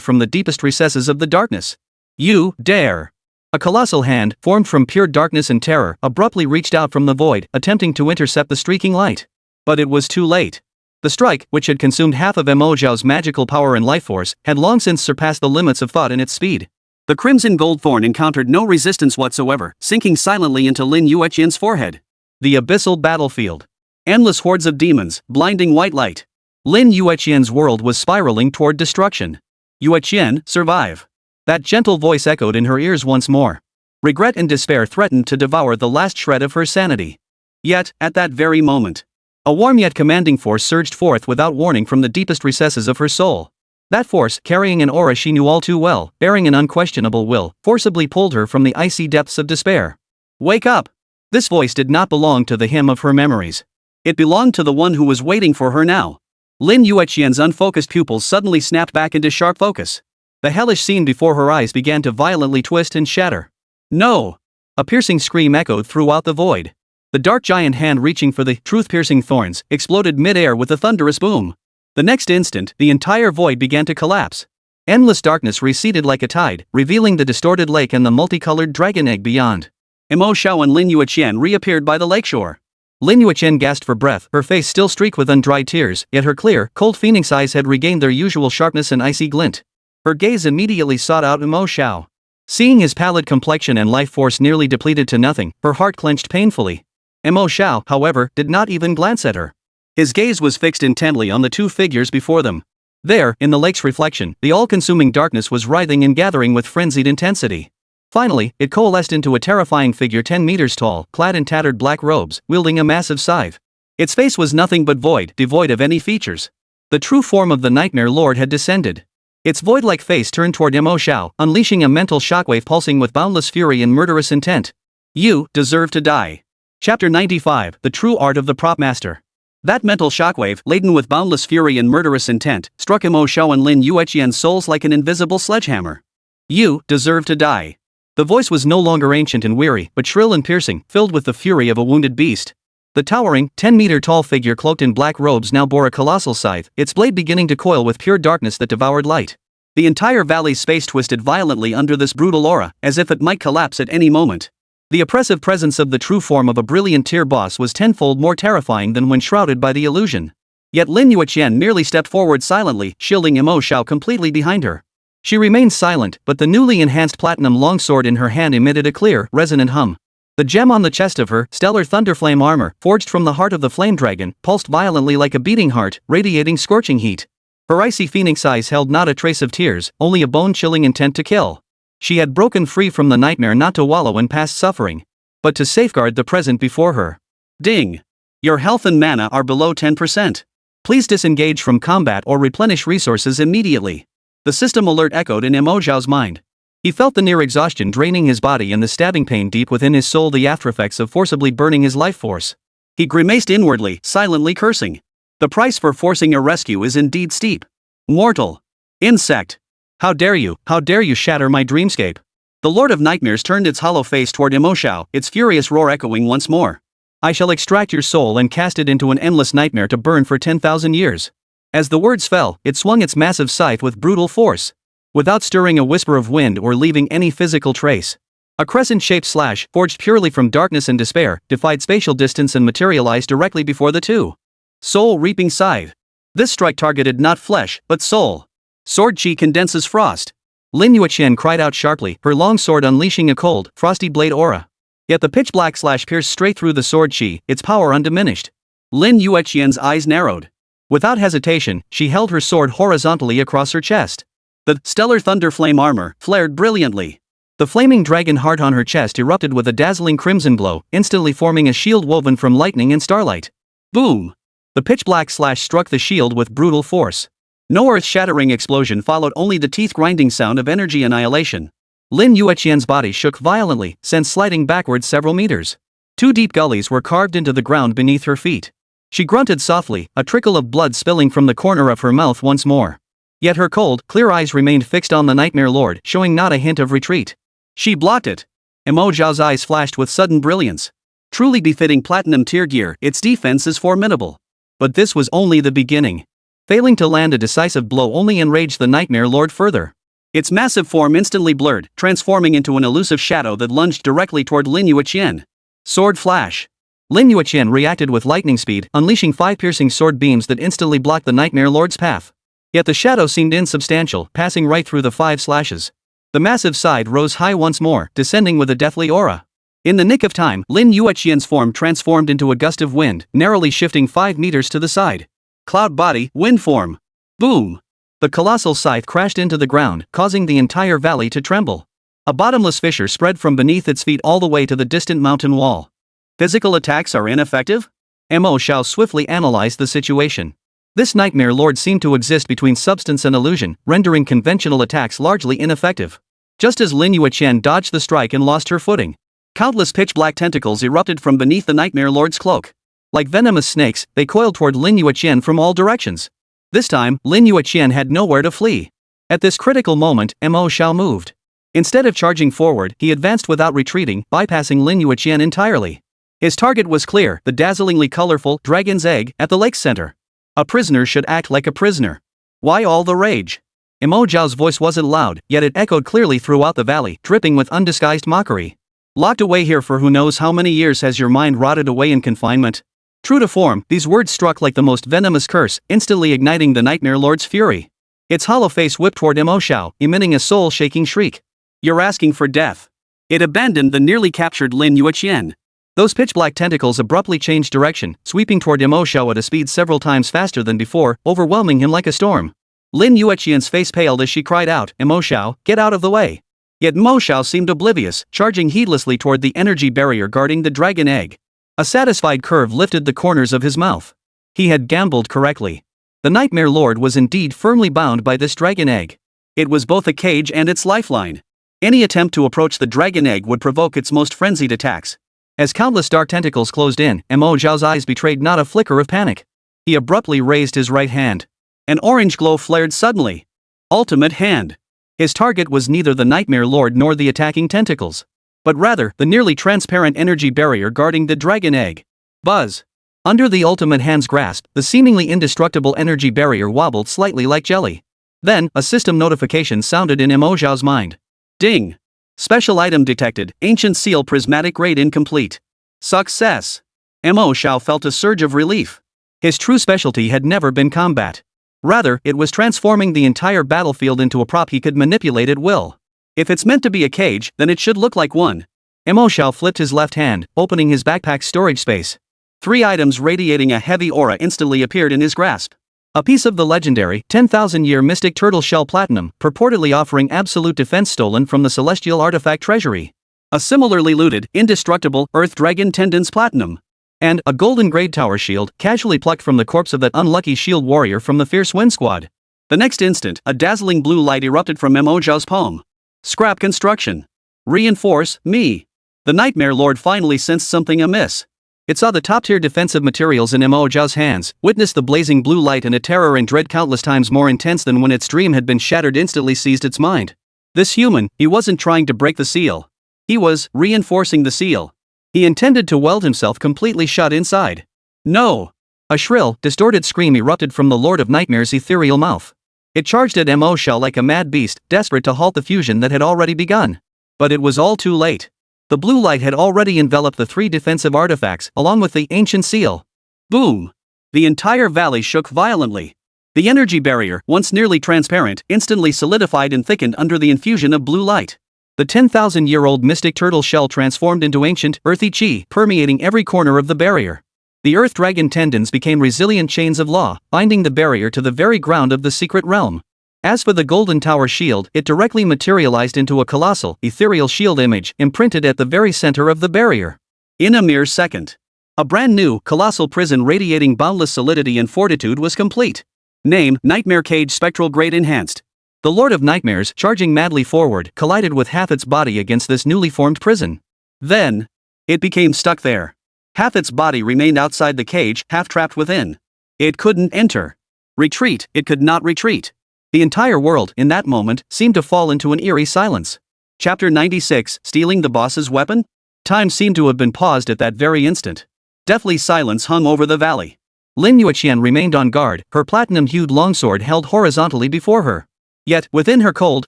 from the deepest recesses of the darkness. You dare! A colossal hand, formed from pure darkness and terror, abruptly reached out from the void, attempting to intercept the streaking light. But it was too late. The strike, which had consumed half of Mo Xiao's magical power and life force, had long since surpassed the limits of thought in its speed. The crimson gold thorn encountered no resistance whatsoever, sinking silently into Lin Yueqian's forehead. The abyssal battlefield. Endless hordes of demons, blinding white light. Lin Yueqian's world was spiraling toward destruction. Yueqian, survive. That gentle voice echoed in her ears once more. Regret and despair threatened to devour the last shred of her sanity. Yet, at that very moment, a warm yet commanding force surged forth without warning from the deepest recesses of her soul. That force, carrying an aura she knew all too well, bearing an unquestionable will, forcibly pulled her from the icy depths of despair. Wake up! This voice did not belong to the him of her memories. It belonged to the one who was waiting for her now. Lin Yueqian's unfocused pupils suddenly snapped back into sharp focus. The hellish scene before her eyes began to violently twist and shatter. No! A piercing scream echoed throughout the void. The dark giant hand reaching for the truth-piercing thorns exploded mid-air with a thunderous boom. The next instant, the entire void began to collapse. Endless darkness receded like a tide, revealing the distorted lake and the multicolored dragon egg beyond. Mo Xiao and Lin Yueqian reappeared by the lakeshore. Lin Yueqian gasped for breath, her face still streaked with undried tears, yet her clear, cold phoenix eyes had regained their usual sharpness and icy glint. Her gaze immediately sought out Mo Xiao. Seeing his pallid complexion and life force nearly depleted to nothing, her heart clenched painfully. Mo Xiao, however, did not even glance at her. His gaze was fixed intently on the two figures before them. There, in the lake's reflection, the all-consuming darkness was writhing and gathering with frenzied intensity. Finally, it coalesced into a terrifying figure 10 meters tall, clad in tattered black robes, wielding a massive scythe. Its face was nothing but void, devoid of any features. The true form of the Nightmare Lord had descended. Its void-like face turned toward Mo Xiao, unleashing a mental shockwave pulsing with boundless fury and murderous intent. You deserve to die. Chapter 95, The True Art of the Prop Master. That mental shockwave, laden with boundless fury and murderous intent, struck Mo Xiao and Lin Yueqian's souls like an invisible sledgehammer. You deserve to die. The voice was no longer ancient and weary, but shrill and piercing, filled with the fury of a wounded beast. The towering, 10-meter-tall figure cloaked in black robes now bore a colossal scythe, its blade beginning to coil with pure darkness that devoured light. The entire valley's space twisted violently under this brutal aura, as if it might collapse at any moment. The oppressive presence of the true form of a brilliant tier boss was tenfold more terrifying than when shrouded by the illusion. Yet Lin Yueqian merely stepped forward silently, shielding Mo Xiao completely behind her. She remained silent, but the newly enhanced platinum longsword in her hand emitted a clear, resonant hum. The gem on the chest of her stellar thunderflame armor, forged from the heart of the flame dragon, pulsed violently like a beating heart, radiating scorching heat. Her icy phoenix eyes held not a trace of tears, only a bone-chilling intent to kill. She had broken free from the nightmare not to wallow in past suffering, but to safeguard the present before her. Ding! Your health and mana are below 10%. Please disengage from combat or replenish resources immediately. The system alert echoed in Mo Xiao's mind. He felt the near exhaustion draining his body and the stabbing pain deep within his soul, the aftereffects of forcibly burning his life force. He grimaced inwardly, silently cursing. The price for forcing a rescue is indeed steep. Mortal. Insect. How dare you shatter my dreamscape? The Lord of Nightmares turned its hollow face toward Mo Xiao, its furious roar echoing once more. I shall extract your soul and cast it into an endless nightmare to burn for 10,000 years. As the words fell, it swung its massive scythe with brutal force. Without stirring a whisper of wind or leaving any physical trace. A crescent-shaped slash, forged purely from darkness and despair, defied spatial distance and materialized directly before the two. Soul-reaping scythe. This strike targeted not flesh, but soul. Sword chi condenses frost. Lin Yueqian cried out sharply, her long sword unleashing a cold, frosty blade aura. Yet the pitch-black slash pierced straight through the sword chi, its power undiminished. Lin Yueqian's eyes narrowed. Without hesitation, she held her sword horizontally across her chest. The stellar thunder flame armor flared brilliantly. The flaming dragon heart on her chest erupted with a dazzling crimson glow, instantly forming a shield woven from lightning and starlight. Boom! The pitch-black slash struck the shield with brutal force. No earth-shattering explosion followed, only the teeth-grinding sound of energy annihilation. Lin Yueqian's body shook violently, sent sliding backwards several meters. Two deep gullies were carved into the ground beneath her feet. She grunted softly, a trickle of blood spilling from the corner of her mouth once more. Yet her cold, clear eyes remained fixed on the Nightmare Lord, showing not a hint of retreat. She blocked it. Mo Xiao's eyes flashed with sudden brilliance. Truly befitting platinum tier gear, its defense is formidable. But this was only the beginning. Failing to land a decisive blow only enraged the Nightmare Lord further. Its massive form instantly blurred, transforming into an elusive shadow that lunged directly toward Lin Yueqian. Sword flash. Lin Yueqian reacted with lightning speed, unleashing 5 piercing sword beams that instantly blocked the Nightmare Lord's path. Yet the shadow seemed insubstantial, passing right through the 5 slashes. The massive side rose high once more, descending with a deathly aura. In the nick of time, Lin Yueqian's form transformed into a gust of wind, narrowly shifting 5 meters to the side. Cloud body, wind form. Boom! The colossal scythe crashed into the ground, causing the entire valley to tremble. A bottomless fissure spread from beneath its feet all the way to the distant mountain wall. Physical attacks are ineffective? Mo Xiao swiftly analyzed the situation. This Nightmare Lord seemed to exist between substance and illusion, rendering conventional attacks largely ineffective. Just as Lin Yueqian dodged the strike and lost her footing, countless pitch-black tentacles erupted from beneath the Nightmare Lord's cloak. Like venomous snakes, they coiled toward Lin Yueqian from all directions. This time, Lin Yueqian had nowhere to flee. At this critical moment, Mo Xiao moved. Instead of charging forward, he advanced without retreating, bypassing Lin Yueqian entirely. His target was clear, the dazzlingly colorful dragon's egg at the lake's center. A prisoner should act like a prisoner. Why all the rage? Mo Xiao's voice wasn't loud, yet it echoed clearly throughout the valley, dripping with undisguised mockery. Locked away here for who knows how many years has your mind rotted away in confinement? True to form, these words struck like the most venomous curse, instantly igniting the Nightmare Lord's fury. Its hollow face whipped toward Mo Xiao, emitting a soul-shaking shriek. You're asking for death. It abandoned the nearly captured Lin Yueqian. Those pitch-black tentacles abruptly changed direction, sweeping toward Mo Xiao at a speed several times faster than before, overwhelming him like a storm. Lin Yueqian's face paled as she cried out, Mo Xiao, get out of the way. Yet Mo Xiao seemed oblivious, charging heedlessly toward the energy barrier guarding the dragon egg. A satisfied curve lifted the corners of his mouth. He had gambled correctly. The Nightmare Lord was indeed firmly bound by this dragon egg. It was both a cage and its lifeline. Any attempt to approach the dragon egg would provoke its most frenzied attacks. As countless dark tentacles closed in, Mo Xiao's eyes betrayed not a flicker of panic. He abruptly raised his right hand. An orange glow flared suddenly. Ultimate hand. His target was neither the Nightmare Lord nor the attacking tentacles, but rather the nearly transparent energy barrier guarding the dragon egg. Buzz. Under the ultimate hand's grasp, the seemingly indestructible energy barrier wobbled slightly like jelly. Then, a system notification sounded in Mo Xiao's mind. Ding. Special item detected, ancient seal prismatic grade incomplete. Success. Mo Xiao felt a surge of relief. His true specialty had never been combat. Rather, it was transforming the entire battlefield into a prop he could manipulate at will. If it's meant to be a cage, then it should look like one. Mo Xiao flipped his left hand, opening his backpack's storage space. 3 items radiating a heavy aura instantly appeared in his grasp. A piece of the legendary 10,000-year mystic turtle shell platinum, purportedly offering absolute defense stolen from the celestial artifact treasury. A similarly looted, indestructible earth dragon tendons platinum. And a golden grade tower shield, casually plucked from the corpse of that unlucky shield warrior from the fierce wind squad. The next instant, a dazzling blue light erupted from Mo Xiao's palm. Scrap construction. Reinforce me. The Nightmare Lord finally sensed something amiss. It saw the top-tier defensive materials in Mo Xiao's hands, witnessed the blazing blue light, and a terror and dread countless times more intense than when its dream had been shattered instantly seized its mind. This human, he wasn't trying to break the seal. He was reinforcing the seal. He intended to weld himself completely shut inside. No! A shrill, distorted scream erupted from the Lord of Nightmare's ethereal mouth. It charged at Mo Xiao like a mad beast, desperate to halt the fusion that had already begun. But it was all too late. The blue light had already enveloped the 3 defensive artifacts, along with the ancient seal. Boom! The entire valley shook violently. The energy barrier, once nearly transparent, instantly solidified and thickened under the infusion of blue light. The 10,000-year-old mystic turtle shell transformed into ancient, earthy chi, permeating every corner of the barrier. The earth dragon tendons became resilient chains of law, binding the barrier to the very ground of the secret realm. As for the golden tower shield, it directly materialized into a colossal, ethereal shield image, imprinted at the very center of the barrier. In a mere second, a brand new, colossal prison radiating boundless solidity and fortitude was complete. Name, Nightmare Cage Spectral Grade Enhanced. The Lord of Nightmares, charging madly forward, collided with half its body against this newly formed prison. Then, it became stuck there. Half its body remained outside the cage, half trapped within. It couldn't enter. Retreat, it could not retreat. The entire world, in that moment, seemed to fall into an eerie silence. Chapter 96, Stealing the Boss's Weapon? Time seemed to have been paused at that very instant. Deathly silence hung over the valley. Lin Yueqian remained on guard, her platinum-hued longsword held horizontally before her. Yet, within her cold,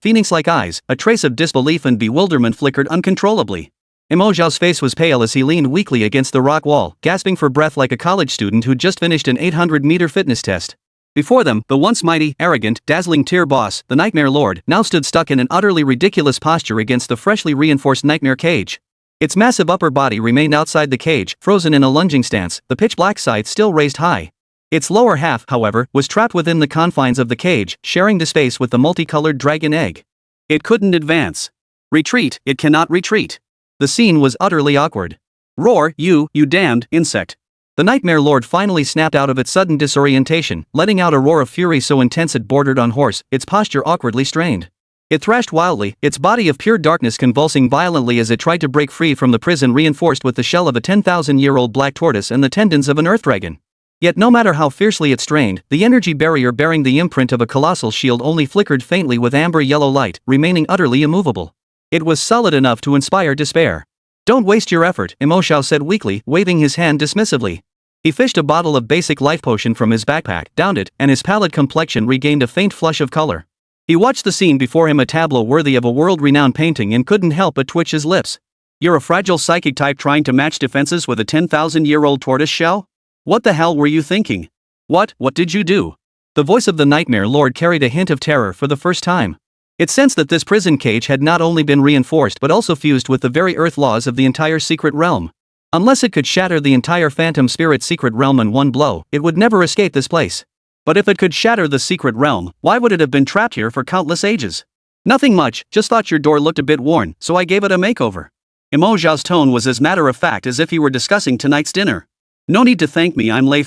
phoenix-like eyes, a trace of disbelief and bewilderment flickered uncontrollably. Mo Xiao's face was pale as he leaned weakly against the rock wall, gasping for breath like a college student who'd just finished an 800-meter fitness test. Before them, the once mighty, arrogant, dazzling tier boss, the Nightmare Lord, now stood stuck in an utterly ridiculous posture against the freshly reinforced nightmare cage. Its massive upper body remained outside the cage, frozen in a lunging stance, the pitch-black scythe still raised high. Its lower half, however, was trapped within the confines of the cage, sharing the space with the multicolored dragon egg. It couldn't advance. Retreat, it cannot retreat. The scene was utterly awkward. Roar, you damned insect. The Nightmare Lord finally snapped out of its sudden disorientation, letting out a roar of fury so intense it bordered on hoarse, its posture awkwardly strained. It thrashed wildly, its body of pure darkness convulsing violently as it tried to break free from the prison reinforced with the shell of a 10,000-year-old black tortoise and the tendons of an earth dragon. Yet no matter how fiercely it strained, the energy barrier bearing the imprint of a colossal shield only flickered faintly with amber-yellow light, remaining utterly immovable. It was solid enough to inspire despair. Don't waste your effort, Mo Xiao said weakly, waving his hand dismissively. He fished a bottle of basic life potion from his backpack, downed it, and his pallid complexion regained a faint flush of color. He watched the scene before him, a tableau worthy of a world-renowned painting, and couldn't help but twitch his lips. You're a fragile psychic type trying to match defenses with a 10,000-year-old tortoise shell? What the hell were you thinking? What did you do? The voice of the Nightmare Lord carried a hint of terror for the first time. It sensed that this prison cage had not only been reinforced but also fused with the very earth laws of the entire secret realm. Unless it could shatter the entire phantom spirit secret realm in one blow, it would never escape this place. But if it could shatter the secret realm, why would it have been trapped here for countless ages? Nothing much, just thought your door looked a bit worn, so I gave it a makeover. Mo Xiao's tone was as matter-of-fact as if he were discussing tonight's dinner. No need to thank me, I'm Lin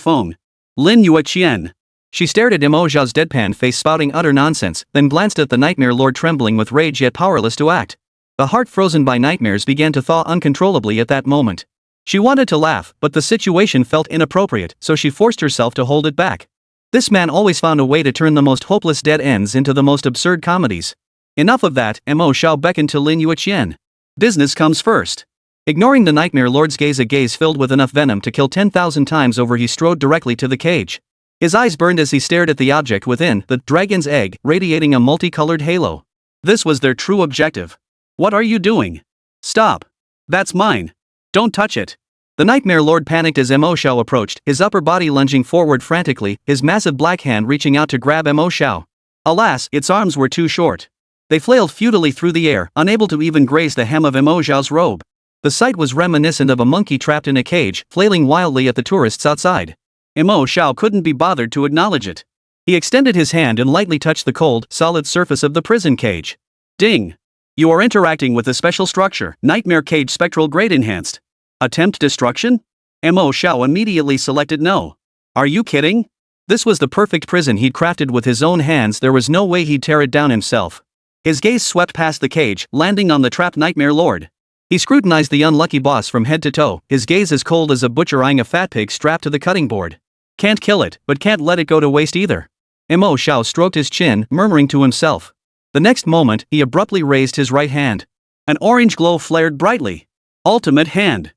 Yueqian. She stared at Mo Xiao's deadpan face spouting utter nonsense, then glanced at the Nightmare Lord trembling with rage yet powerless to act. The heart frozen by nightmares began to thaw uncontrollably at that moment. She wanted to laugh, but the situation felt inappropriate, so she forced herself to hold it back. This man always found a way to turn the most hopeless dead ends into the most absurd comedies. Enough of that, Mo Xiao beckoned to Lin Yueqian. Business comes first. Ignoring the Nightmare Lord's gaze, a gaze filled with enough venom to kill 10,000 times over, he strode directly to the cage. His eyes burned as he stared at the object within, the dragon's egg, radiating a multicolored halo. This was their true objective. What are you doing? Stop. That's mine. Don't touch it. The Nightmare Lord panicked as Mo Xiao approached, his upper body lunging forward frantically, his massive black hand reaching out to grab Mo Xiao. Alas, its arms were too short. They flailed futilely through the air, unable to even graze the hem of Mo Xiao's robe. The sight was reminiscent of a monkey trapped in a cage, flailing wildly at the tourists outside. Mo Xiao couldn't be bothered to acknowledge it. He extended his hand and lightly touched the cold, solid surface of the prison cage. Ding! You are interacting with a special structure, Nightmare Cage Spectral Grade Enhanced. Attempt destruction? Mo Xiao immediately selected no. Are you kidding? This was the perfect prison he'd crafted with his own hands, there was no way he'd tear it down himself. His gaze swept past the cage, landing on the trapped Nightmare Lord. He scrutinized the unlucky boss from head to toe, his gaze as cold as a butcher eyeing a fat pig strapped to the cutting board. Can't kill it, but can't let it go to waste either. Mo Xiao stroked his chin, murmuring to himself. The next moment, he abruptly raised his right hand. An orange glow flared brightly. Ultimate hand.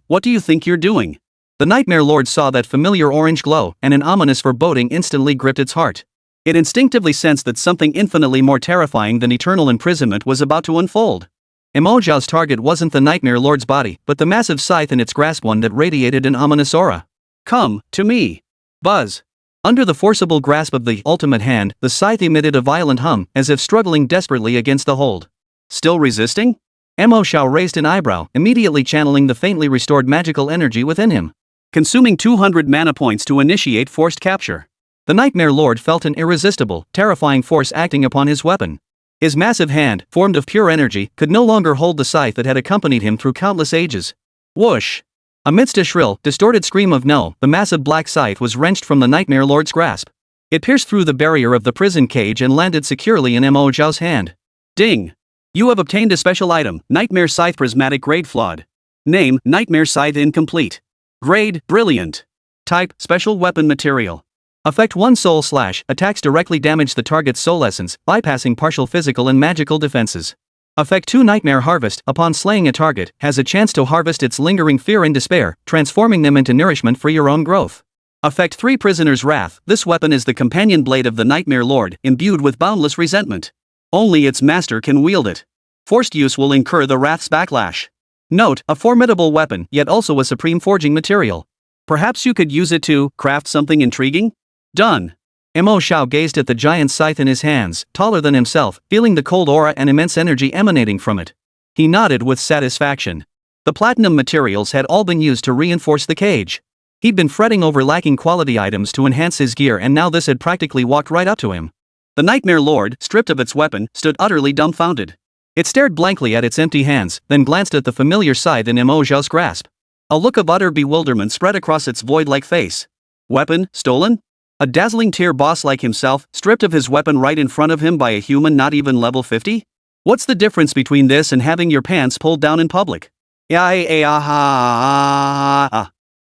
What do you think you're doing? The Nightmare Lord saw that familiar orange glow, and an ominous foreboding instantly gripped its heart. It instinctively sensed that something infinitely more terrifying than eternal imprisonment was about to unfold. Mo Xiao's target wasn't the Nightmare Lord's body, but the massive scythe in its grasp, one that radiated an ominous aura. Come to me. Buzz. Under the forcible grasp of the ultimate hand, the scythe emitted a violent hum, as if struggling desperately against the hold. Still resisting? Mo Xiao raised an eyebrow, immediately channeling the faintly restored magical energy within him. Consuming 200 mana points to initiate forced capture. The Nightmare Lord felt an irresistible, terrifying force acting upon his weapon. His massive hand, formed of pure energy, could no longer hold the scythe that had accompanied him through countless ages. Whoosh! Amidst a shrill, distorted scream of no, the massive black scythe was wrenched from the Nightmare Lord's grasp. It pierced through the barrier of the prison cage and landed securely in Mo Xiao's hand. Ding! You have obtained a special item, Nightmare Scythe Prismatic Grade Flawed. Name, Nightmare Scythe Incomplete. Grade, Brilliant. Type, Special Weapon Material. Effect 1 Soul Slash, attacks directly damage the target's soul essence, bypassing partial physical and magical defenses. Effect 2 Nightmare Harvest, upon slaying a target, has a chance to harvest its lingering fear and despair, transforming them into nourishment for your own growth. Effect 3 Prisoner's Wrath. This weapon is the companion blade of the Nightmare Lord, imbued with boundless resentment. Only its master can wield it. Forced use will incur the Wrath's backlash. Note, a formidable weapon, yet also a supreme forging material. Perhaps you could use it to craft something intriguing? Done. Mo Xiao gazed at the giant scythe in his hands, taller than himself, feeling the cold aura and immense energy emanating from it. He nodded with satisfaction. The platinum materials had all been used to reinforce the cage. He'd been fretting over lacking quality items to enhance his gear, and now this had practically walked right up to him. The Nightmare Lord, stripped of its weapon, stood utterly dumbfounded. It stared blankly at its empty hands, then glanced at the familiar scythe in Mo Xiao's grasp. A look of utter bewilderment spread across its void-like face. Weapon, stolen? A dazzling tier boss like himself, stripped of his weapon right in front of him by a human not even level 50? What's the difference between this and having your pants pulled down in public?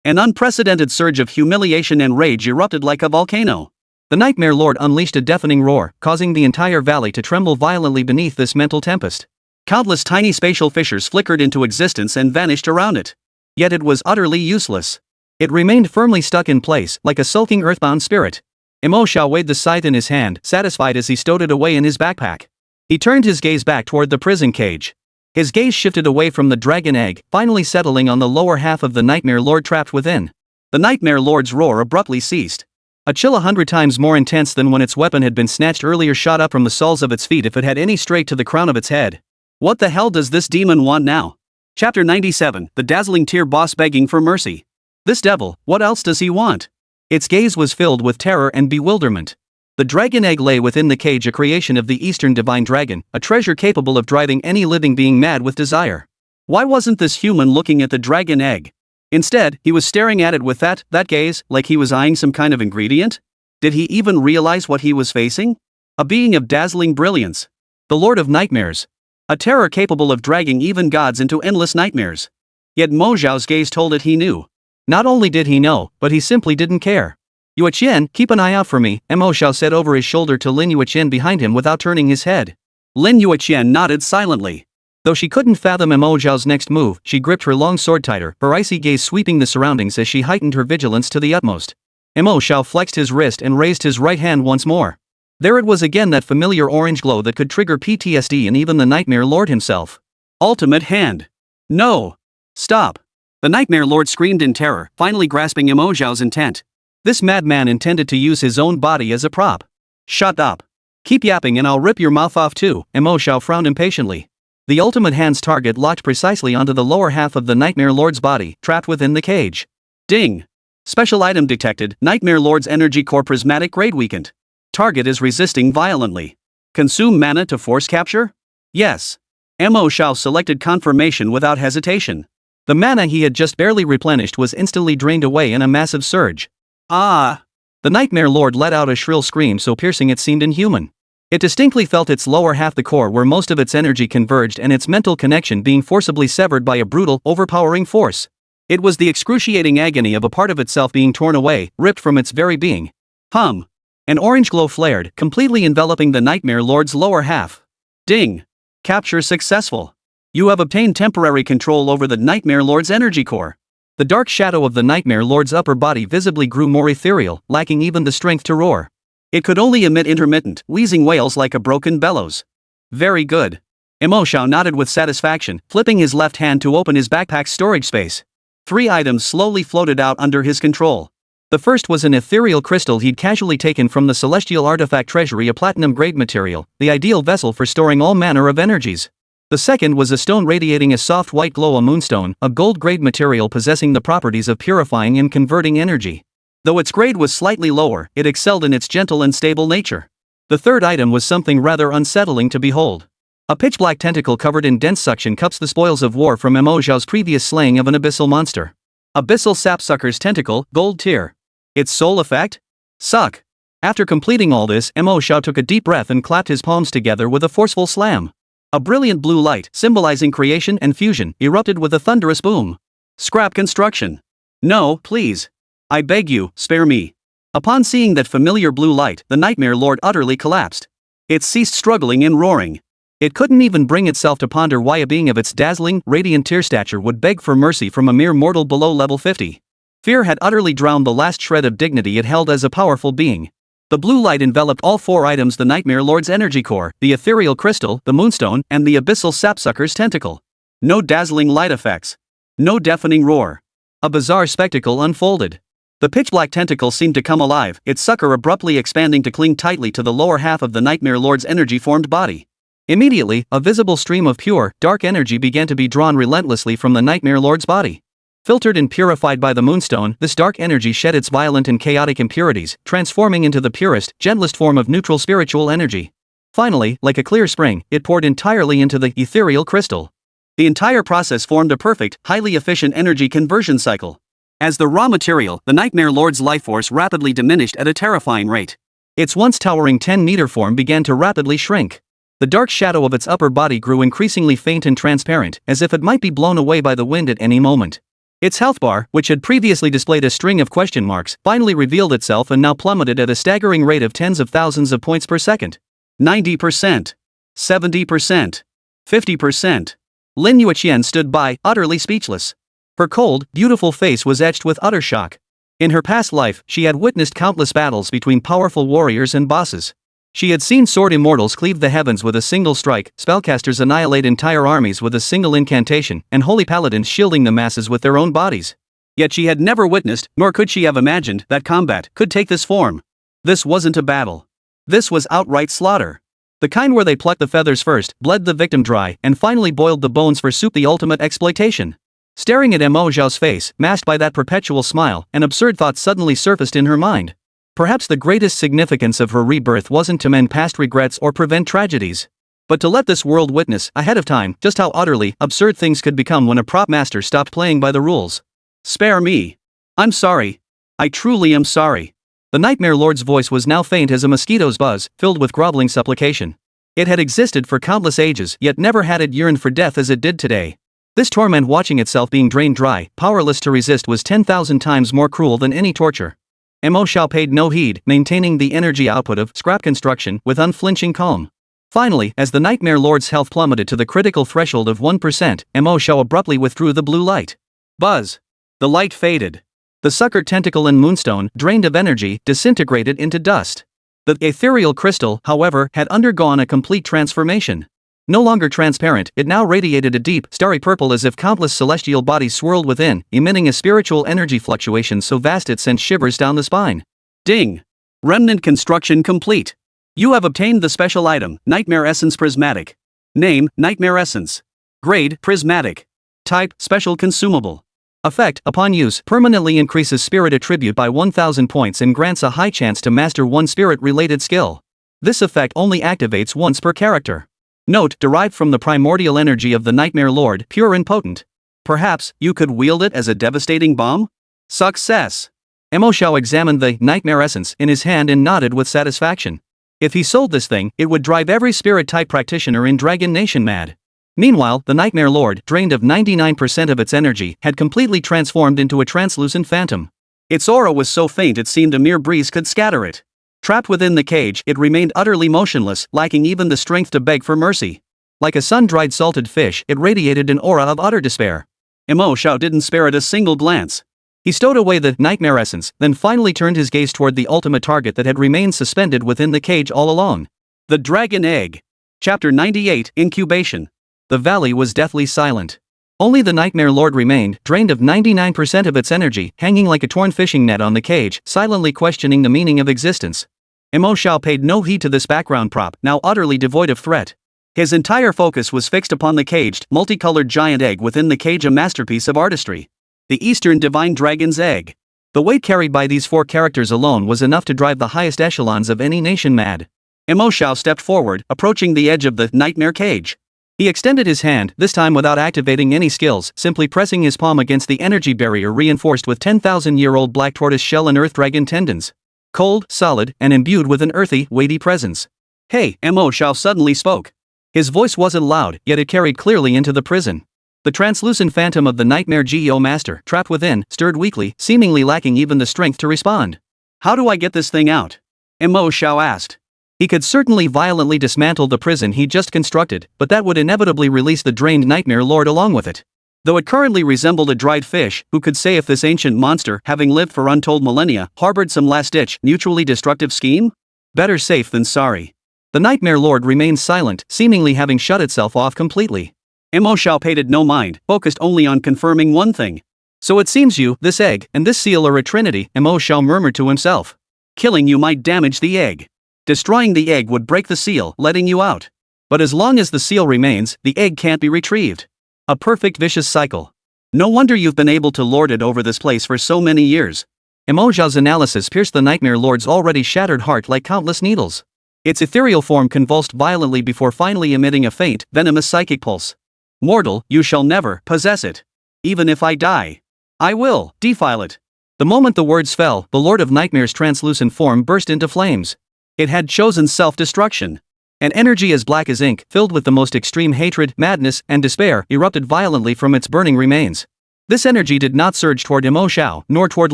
An unprecedented surge of humiliation and rage erupted like a volcano. The Nightmare Lord unleashed a deafening roar, causing the entire valley to tremble violently beneath this mental tempest. Countless tiny spatial fissures flickered into existence and vanished around it. Yet it was utterly useless. It remained firmly stuck in place, like a sulking earthbound spirit. Mo Xiao weighed the scythe in his hand, satisfied as he stowed it away in his backpack. He turned his gaze back toward the prison cage. His gaze shifted away from the dragon egg, finally settling on the lower half of the Nightmare Lord trapped within. The Nightmare Lord's roar abruptly ceased. A chill 100 times more intense than when its weapon had been snatched earlier shot up from the soles of its feet if it had any straight to the crown of its head. What the hell does this demon want now? Chapter 97, the dazzling tier boss begging for mercy. This devil, what else does he want? Its gaze was filled with terror and bewilderment. The dragon egg lay within the cage, a creation of the Eastern divine dragon, a treasure capable of driving any living being mad with desire. Why wasn't this human looking at the dragon egg? Instead, he was staring at it with that gaze, like he was eyeing some kind of ingredient? Did he even realize what he was facing? A being of dazzling brilliance. The Lord of Nightmares. A terror capable of dragging even gods into endless nightmares. Yet Mo Xiao's gaze told it he knew. Not only did he know, but he simply didn't care. Yueqian, keep an eye out for me, Mo Xiao said over his shoulder to Lin Yueqian behind him without turning his head. Lin Yueqian nodded silently. Though she couldn't fathom Mo Xiao's next move, she gripped her long sword tighter, her icy gaze sweeping the surroundings as she heightened her vigilance to the utmost. Mo Xiao flexed his wrist and raised his right hand once more. There it was again, that familiar orange glow that could trigger PTSD in even the Nightmare Lord himself. Ultimate hand. No. Stop. The Nightmare Lord screamed in terror, finally grasping Mo Xiao's intent. This madman intended to use his own body as a prop. Shut up. Keep yapping and I'll rip your mouth off too, Mo Xiao frowned impatiently. The ultimate hand's target locked precisely onto the lower half of the Nightmare Lord's body, trapped within the cage. Ding. Special item detected, Nightmare Lord's energy core prismatic grade weakened. Target is resisting violently. Consume mana to force capture? Yes. Mo Xiao selected confirmation without hesitation. The mana he had just barely replenished was instantly drained away in a massive surge. Ah! The Nightmare Lord let out a shrill scream so piercing it seemed inhuman. It distinctly felt its lower half, the core where most of its energy converged, and its mental connection being forcibly severed by a brutal, overpowering force. It was the excruciating agony of a part of itself being torn away, ripped from its very being. Hum! An orange glow flared, completely enveloping the Nightmare Lord's lower half. Ding! Capture successful. You have obtained temporary control over the Nightmare Lord's energy core. The dark shadow of the Nightmare Lord's upper body visibly grew more ethereal, lacking even the strength to roar. It could only emit intermittent, wheezing wails like a broken bellows. Very good. Mo Xiao nodded with satisfaction, flipping his left hand to open his backpack's storage space. 3 items slowly floated out under his control. The first was an ethereal crystal he'd casually taken from the celestial artifact treasury, a platinum-grade material, the ideal vessel for storing all manner of energies. The second was a stone radiating a soft white glow, a moonstone, a gold-grade material possessing the properties of purifying and converting energy. Though its grade was slightly lower, it excelled in its gentle and stable nature. The third item was something rather unsettling to behold. A pitch-black tentacle covered in dense suction cups, the spoils of war from Mo Xiao's previous slaying of an abyssal monster. Abyssal sapsucker's tentacle, gold tier. Its sole effect? Suck. After completing all this, Mo Xiao took a deep breath and clapped his palms together with a forceful slam. A brilliant blue light, symbolizing creation and fusion, erupted with a thunderous boom. Scrap construction. No, please. I beg you, spare me. Upon seeing that familiar blue light, the Nightmare Lord utterly collapsed. It ceased struggling and roaring. It couldn't even bring itself to ponder why a being of its dazzling, radiant tier stature would beg for mercy from a mere mortal below level 50. Fear had utterly drowned the last shred of dignity it held as a powerful being. The blue light enveloped all four items: the Nightmare Lord's energy core, the ethereal crystal, the moonstone, and the abyssal sapsucker's tentacle. No dazzling light effects. No deafening roar. A bizarre spectacle unfolded. The pitch-black tentacle seemed to come alive, its sucker abruptly expanding to cling tightly to the lower half of the Nightmare Lord's energy-formed body. Immediately, a visible stream of pure, dark energy began to be drawn relentlessly from the Nightmare Lord's body. Filtered and purified by the moonstone, this dark energy shed its violent and chaotic impurities, transforming into the purest, gentlest form of neutral spiritual energy. Finally, like a clear spring, it poured entirely into the ethereal crystal. The entire process formed a perfect, highly efficient energy conversion cycle. As the raw material, the Nightmare Lord's life force rapidly diminished at a terrifying rate. Its once towering 10-meter form began to rapidly shrink. The dark shadow of its upper body grew increasingly faint and transparent, as if it might be blown away by the wind at any moment. Its health bar, which had previously displayed a string of question marks, finally revealed itself and now plummeted at a staggering rate of tens of thousands of points per second. 90%. 70%. 50%. Lin Yueqian stood by, utterly speechless. Her cold, beautiful face was etched with utter shock. In her past life, she had witnessed countless battles between powerful warriors and bosses. She had seen sword immortals cleave the heavens with a single strike, spellcasters annihilate entire armies with a single incantation, and holy paladins shielding the masses with their own bodies. Yet she had never witnessed, nor could she have imagined, that combat could take this form. This wasn't a battle. This was outright slaughter. The kind where they plucked the feathers first, bled the victim dry, and finally boiled the bones for soup, the ultimate exploitation. Staring at Mo Xiao's face, masked by that perpetual smile, an absurd thought suddenly surfaced in her mind. Perhaps the greatest significance of her rebirth wasn't to mend past regrets or prevent tragedies, but to let this world witness, ahead of time, just how utterly absurd things could become when a prop master stopped playing by the rules. Spare me. I'm sorry. I truly am sorry. The Nightmare Lord's voice was now faint as a mosquito's buzz, filled with groveling supplication. It had existed for countless ages, yet never had it yearned for death as it did today. This torment, watching itself being drained dry, powerless to resist, was 10,000 times more cruel than any torture. Mo Xiao paid no heed, maintaining the energy output of scrap construction with unflinching calm. Finally, as the Nightmare Lord's health plummeted to the critical threshold of 1%, Mo Xiao abruptly withdrew the blue light. Buzz! The light faded. The suckered tentacle and moonstone, drained of energy, disintegrated into dust. The ethereal crystal, however, had undergone a complete transformation. No longer transparent, it now radiated a deep, starry purple as if countless celestial bodies swirled within, emitting a spiritual energy fluctuation so vast it sent shivers down the spine. Ding! Remnant construction complete. You have obtained the special item, Nightmare Essence Prismatic. Name, Nightmare Essence. Grade, Prismatic. Type, Special Consumable. Effect, upon use, permanently increases spirit attribute by 1000 points and grants a high chance to master one spirit-related skill. This effect only activates once per character. Note, derived from the primordial energy of the Nightmare Lord, pure and potent. Perhaps, you could wield it as a devastating bomb? Success! Mo Xiao examined the Nightmare Essence in his hand and nodded with satisfaction. If he sold this thing, it would drive every spirit-type practitioner in Dragon Nation mad. Meanwhile, the Nightmare Lord, drained of 99% of its energy, had completely transformed into a translucent phantom. Its aura was so faint it seemed a mere breeze could scatter it. Trapped within the cage, it remained utterly motionless, lacking even the strength to beg for mercy. Like a sun-dried salted fish, it radiated an aura of utter despair. Mo Xiao didn't spare it a single glance. He stowed away the Nightmare Essence, then finally turned his gaze toward the ultimate target that had remained suspended within the cage all along. The Dragon Egg. Chapter 98, Incubation. The valley was deathly silent. Only the Nightmare Lord remained, drained of 99% of its energy, hanging like a torn fishing net on the cage, silently questioning the meaning of existence. Mo Xiao paid no heed to this background prop, now utterly devoid of threat. His entire focus was fixed upon the caged, multicolored giant egg within the cage, a masterpiece of artistry. The Eastern Divine Dragon's Egg. The weight carried by these four characters alone was enough to drive the highest echelons of any nation mad. Mo Xiao stepped forward, approaching the edge of the nightmare cage. He extended his hand, this time without activating any skills, simply pressing his palm against the energy barrier reinforced with 10,000-year-old black tortoise shell and earth dragon tendons. Cold, solid, and imbued with an earthy, weighty presence. Hey, Mo Xiao suddenly spoke. His voice wasn't loud, yet it carried clearly into the prison. The translucent phantom of the Nightmare Geo Master, trapped within, stirred weakly, seemingly lacking even the strength to respond. How do I get this thing out? Mo Xiao asked. He could certainly violently dismantle the prison he just constructed, but that would inevitably release the drained Nightmare Lord along with it. Though it currently resembled a dried fish, who could say if this ancient monster, having lived for untold millennia, harbored some last-ditch, mutually destructive scheme? Better safe than sorry. The Nightmare Lord remained silent, seemingly having shut itself off completely. Mo Xiao paid no mind, focused only on confirming one thing. So it seems you, this egg, and this seal are a trinity, Mo Xiao murmured to himself. Killing you might damage the egg. Destroying the egg would break the seal, letting you out. But as long as the seal remains, the egg can't be retrieved. A perfect vicious cycle. No wonder you've been able to lord it over this place for so many years. Mo Xiao's analysis pierced the Nightmare Lord's already shattered heart like countless needles. Its ethereal form convulsed violently before finally emitting a faint, venomous psychic pulse. Mortal, you shall never possess it. Even if I die, I will defile it. The moment the words fell, the Lord of Nightmare's translucent form burst into flames. It had chosen self-destruction. An energy as black as ink, filled with the most extreme hatred, madness, and despair, erupted violently from its burning remains. This energy did not surge toward Mo Xiao, nor toward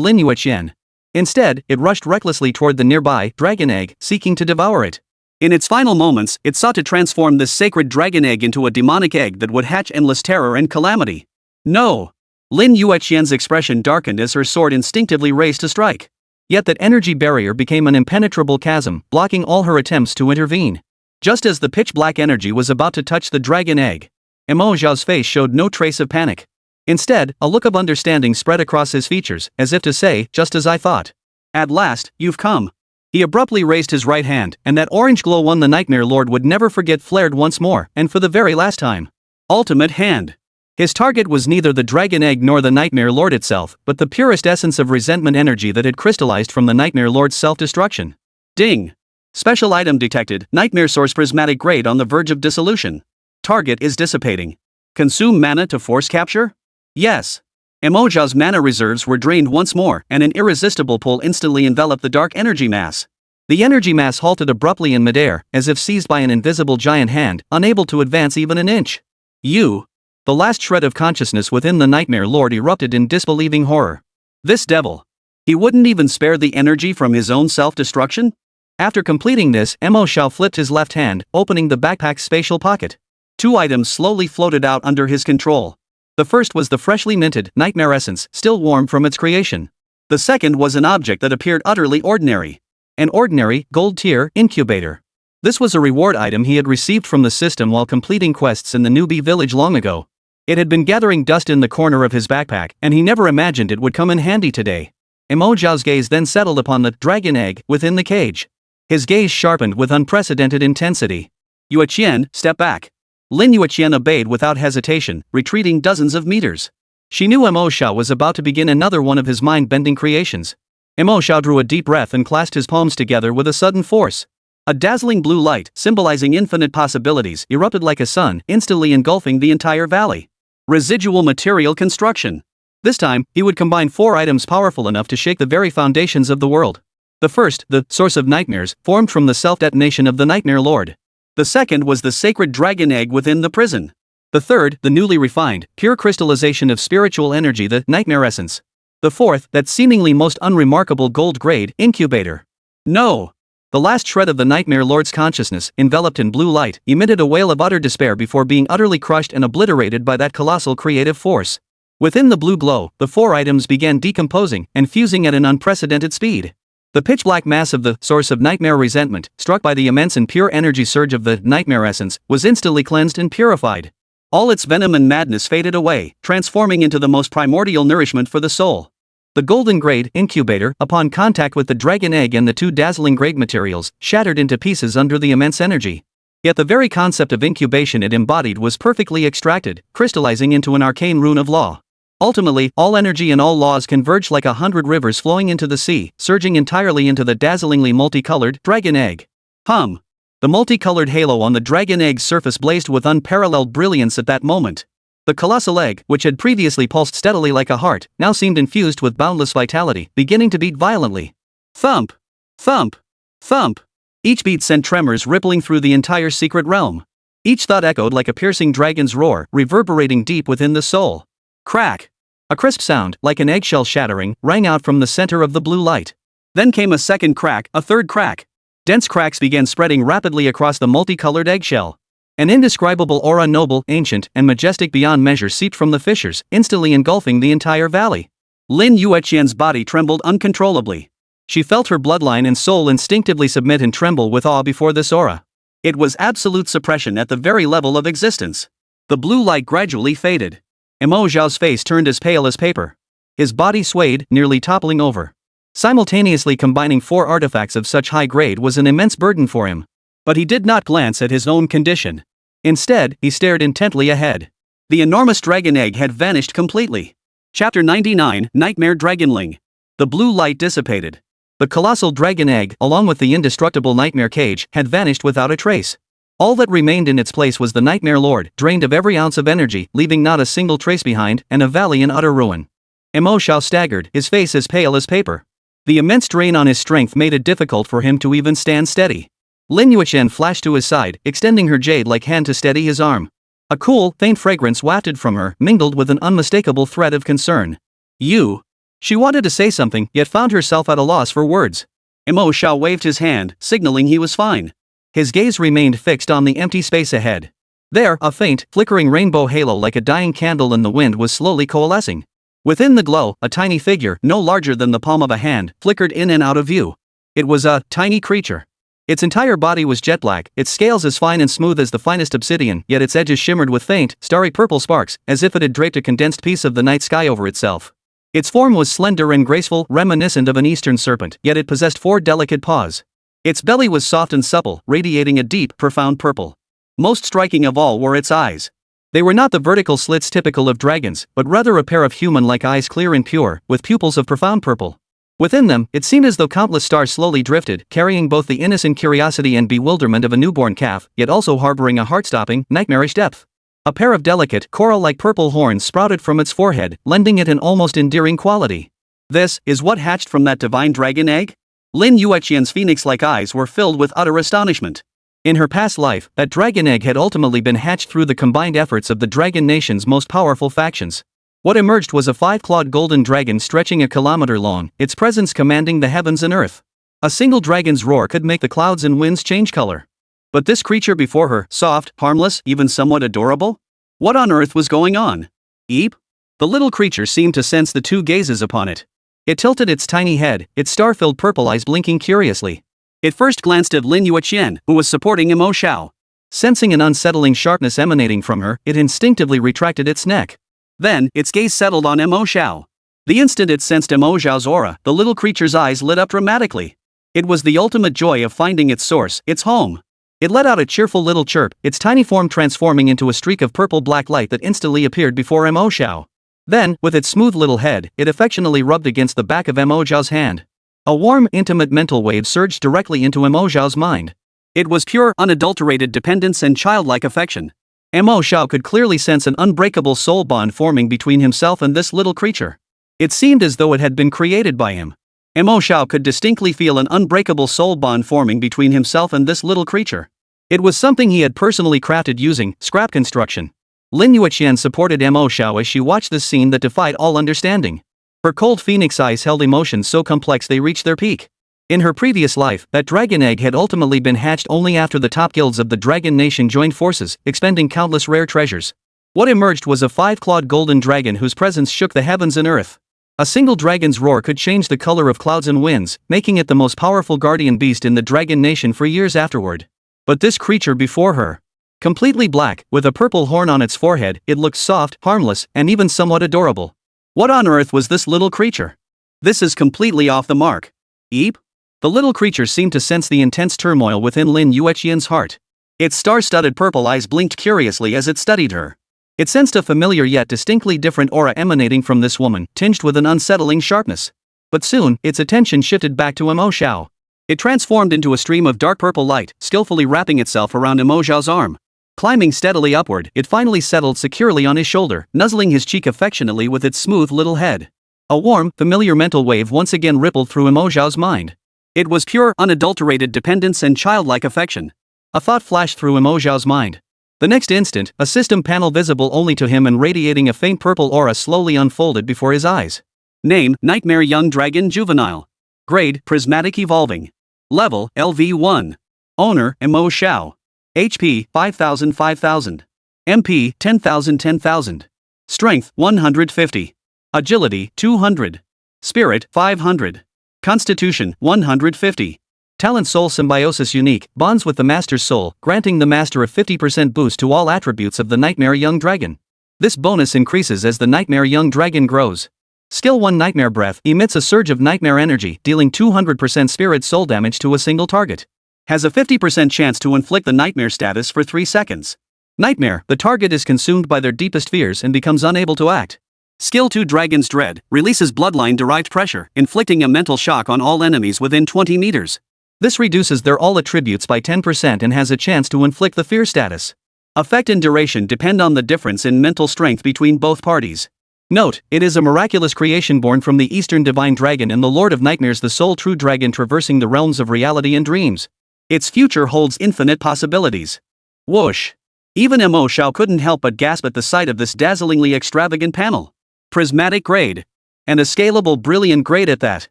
Lin Yueqian. Instead, it rushed recklessly toward the nearby dragon egg, seeking to devour it. In its final moments, it sought to transform this sacred dragon egg into a demonic egg that would hatch endless terror and calamity. No! Lin Yueqian's expression darkened as her sword instinctively raised to strike. Yet that energy barrier became an impenetrable chasm, blocking all her attempts to intervene. Just as the pitch-black energy was about to touch the dragon egg, Mo Xiao's face showed no trace of panic. Instead, a look of understanding spread across his features, as if to say, just as I thought. At last, you've come. He abruptly raised his right hand, and that orange glow one the Nightmare Lord would never forget flared once more, and for the very last time. Ultimate hand. His target was neither the dragon egg nor the Nightmare Lord itself, but the purest essence of resentment energy that had crystallized from the Nightmare Lord's self-destruction. Ding! Special item detected, Nightmare Source Prismatic Grade on the verge of dissolution. Target is dissipating. Consume mana to force capture? Yes. Mo Xiao's mana reserves were drained once more, and an irresistible pull instantly enveloped the dark energy mass. The energy mass halted abruptly in midair, as if seized by an invisible giant hand, unable to advance even an inch. You! The last shred of consciousness within the Nightmare Lord erupted in disbelieving horror. This devil! He wouldn't even spare the energy from his own self-destruction? After completing this, Mo Xiao flipped his left hand, opening the backpack's spatial pocket. Two items slowly floated out under his control. The first was the freshly minted Nightmare Essence, still warm from its creation. The second was an object that appeared utterly ordinary. An ordinary, gold-tier, incubator. This was a reward item he had received from the system while completing quests in the newbie village long ago. It had been gathering dust in the corner of his backpack, and he never imagined it would come in handy today. Mo Xiao's gaze then settled upon the dragon egg within the cage. His gaze sharpened with unprecedented intensity. Yueqian, step back. Lin Yueqian obeyed without hesitation, retreating dozens of meters. She knew Mo Xiao was about to begin another one of his mind-bending creations. Mo Xiao drew a deep breath and clasped his palms together with a sudden force. A dazzling blue light, symbolizing infinite possibilities, erupted like a sun, instantly engulfing the entire valley. Residual material construction. This time, he would combine 4 items powerful enough to shake the very foundations of the world. The first, the source of nightmares, formed from the self-detonation of the Nightmare Lord. The second was the sacred dragon egg within the prison. The third, the newly refined, pure crystallization of spiritual energy, the Nightmare Essence. The fourth, that seemingly most unremarkable gold-grade incubator. No! The last shred of the Nightmare Lord's consciousness, enveloped in blue light, emitted a wail of utter despair before being utterly crushed and obliterated by that colossal creative force. Within the blue glow, the 4 items began decomposing and fusing at an unprecedented speed. The pitch-black mass of the source of nightmare resentment, struck by the immense and pure energy surge of the Nightmare Essence, was instantly cleansed and purified. All its venom and madness faded away, transforming into the most primordial nourishment for the soul. The golden grade incubator, upon contact with the dragon egg and the 2 dazzling grade materials, shattered into pieces under the immense energy. Yet the very concept of incubation it embodied was perfectly extracted, crystallizing into an arcane rune of law. Ultimately, all energy and all laws converged like 100 rivers flowing into the sea, surging entirely into the dazzlingly multicolored dragon egg. The multicolored halo on the dragon egg's surface blazed with unparalleled brilliance at that moment. The colossal egg, which had previously pulsed steadily like a heart, now seemed infused with boundless vitality, beginning to beat violently. Thump! Thump! Thump! Each beat sent tremors rippling through the entire secret realm. Each thought echoed like a piercing dragon's roar, reverberating deep within the soul. Crack! A crisp sound, like an eggshell shattering, rang out from the center of the blue light. Then came a second crack, a third crack. Dense cracks began spreading rapidly across the multicolored eggshell. An indescribable aura, noble, ancient, and majestic beyond measure, seeped from the fissures, instantly engulfing the entire valley. Lin Yueqian's body trembled uncontrollably. She felt her bloodline and soul instinctively submit and tremble with awe before this aura. It was absolute suppression at the very level of existence. The blue light gradually faded. Mo Xiao's face turned as pale as paper. His body swayed, nearly toppling over. Simultaneously combining 4 artifacts of such high grade was an immense burden for him. But he did not glance at his own condition. Instead, he stared intently ahead. The enormous dragon egg had vanished completely. Chapter 99, Nightmare Dragonling. The blue light dissipated. The colossal dragon egg, along with the indestructible nightmare cage, had vanished without a trace. All that remained in its place was the Nightmare Lord, drained of every ounce of energy, leaving not a single trace behind, and a valley in utter ruin. Mo Xiao staggered, his face as pale as paper. The immense drain on his strength made it difficult for him to even stand steady. Lin Yueqian flashed to his side, extending her jade-like hand to steady his arm. A cool, faint fragrance wafted from her, mingled with an unmistakable threat of concern. "You." She wanted to say something, yet found herself at a loss for words. Mo Xiao waved his hand, signaling he was fine. His gaze remained fixed on the empty space ahead. There, a faint, flickering rainbow halo like a dying candle in the wind was slowly coalescing. Within the glow, a tiny figure, no larger than the palm of a hand, flickered in and out of view. It was a tiny creature. Its entire body was jet black, its scales as fine and smooth as the finest obsidian, yet its edges shimmered with faint, starry purple sparks, as if it had draped a condensed piece of the night sky over itself. Its form was slender and graceful, reminiscent of an eastern serpent, yet it possessed 4 delicate paws. Its belly was soft and supple, radiating a deep, profound purple. Most striking of all were its eyes. They were not the vertical slits typical of dragons, but rather a pair of human-like eyes, clear and pure, with pupils of profound purple. Within them, it seemed as though countless stars slowly drifted, carrying both the innocent curiosity and bewilderment of a newborn calf, yet also harboring a heart-stopping, nightmarish depth. A pair of delicate, coral-like purple horns sprouted from its forehead, lending it an almost endearing quality. This is what hatched from that divine dragon egg? Lin Yueqian's phoenix-like eyes were filled with utter astonishment. In her past life, that dragon egg had ultimately been hatched through the combined efforts of the Dragon Nation's most powerful factions. What emerged was a 5-clawed golden dragon stretching a kilometer long, its presence commanding the heavens and earth. A single dragon's roar could make the clouds and winds change color. But this creature before her, soft, harmless, even somewhat adorable? What on earth was going on? Eep? The little creature seemed to sense the 2 gazes upon it. It tilted its tiny head, its star-filled purple eyes blinking curiously. It first glanced at Lin Yueqian, who was supporting Mo Xiao. Sensing an unsettling sharpness emanating from her, it instinctively retracted its neck. Then, its gaze settled on Mo Xiao. The instant it sensed Mo Xiao's aura, the little creature's eyes lit up dramatically. It was the ultimate joy of finding its source, its home. It let out a cheerful little chirp, its tiny form transforming into a streak of purple-black light that instantly appeared before Mo Xiao. Then, with its smooth little head, it affectionately rubbed against the back of Mo Xiao's hand. A warm, intimate mental wave surged directly into Mo Xiao's mind. It was pure, unadulterated dependence and childlike affection. Mo Xiao could clearly sense an unbreakable soul bond forming between himself and this little creature. It seemed as though it had been created by him. Mo Xiao could distinctly feel an unbreakable soul bond forming between himself and this little creature. It was something he had personally crafted using scrap construction. Lin Yueqian supported Mo Xiao as she watched this scene that defied all understanding. Her cold phoenix eyes held emotions so complex they reached their peak. In her previous life, that dragon egg had ultimately been hatched only after the top guilds of the Dragon Nation joined forces, expending countless rare treasures. What emerged was a 5-clawed golden dragon whose presence shook the heavens and earth. A single dragon's roar could change the color of clouds and winds, making it the most powerful guardian beast in the Dragon Nation for years afterward. But this creature before her, completely black, with a purple horn on its forehead, it looked soft, harmless, and even somewhat adorable. What on earth was this little creature? This is completely off the mark. Eep? The little creature seemed to sense the intense turmoil within Lin Yueqian's heart. Its star-studded purple eyes blinked curiously as it studied her. It sensed a familiar yet distinctly different aura emanating from this woman, tinged with an unsettling sharpness. But soon, its attention shifted back to Mo Xiao. It transformed into a stream of dark purple light, skillfully wrapping itself around Mo Xiao's arm. Climbing steadily upward, it finally settled securely on his shoulder, nuzzling his cheek affectionately with its smooth little head. A warm, familiar mental wave once again rippled through Mo Xiao's mind. It was pure, unadulterated dependence and childlike affection. A thought flashed through Mo Xiao's mind. The next instant, a system panel visible only to him and radiating a faint purple aura slowly unfolded before his eyes. Name: Nightmare Young Dragon Juvenile. Grade: Prismatic Evolving. Level: LV1. Owner: Mo Xiao. HP 5000 5000. MP 10,000 10,000. Strength 150. Agility 200. Spirit 500. Constitution 150. Talent Soul Symbiosis Unique bonds with the Master's soul, granting the Master a 50% boost to all attributes of the Nightmare Young Dragon. This bonus increases as the Nightmare Young Dragon grows. Skill 1 Nightmare Breath emits a surge of nightmare energy, dealing 200% spirit soul damage to a single target. Has a 50% chance to inflict the Nightmare status for 3 seconds. Nightmare, the target is consumed by their deepest fears and becomes unable to act. Skill 2 Dragon's Dread releases bloodline-derived pressure, inflicting a mental shock on all enemies within 20 meters. This reduces their all attributes by 10% and has a chance to inflict the fear status. Effect and duration depend on the difference in mental strength between both parties. Note, it is a miraculous creation born from the Eastern Divine Dragon and the Lord of Nightmares, the sole true dragon traversing the realms of reality and dreams. Its future holds infinite possibilities. Whoosh! Even Mo Xiao couldn't help but gasp at the sight of this dazzlingly extravagant panel. Prismatic grade. And a scalable brilliant grade at that.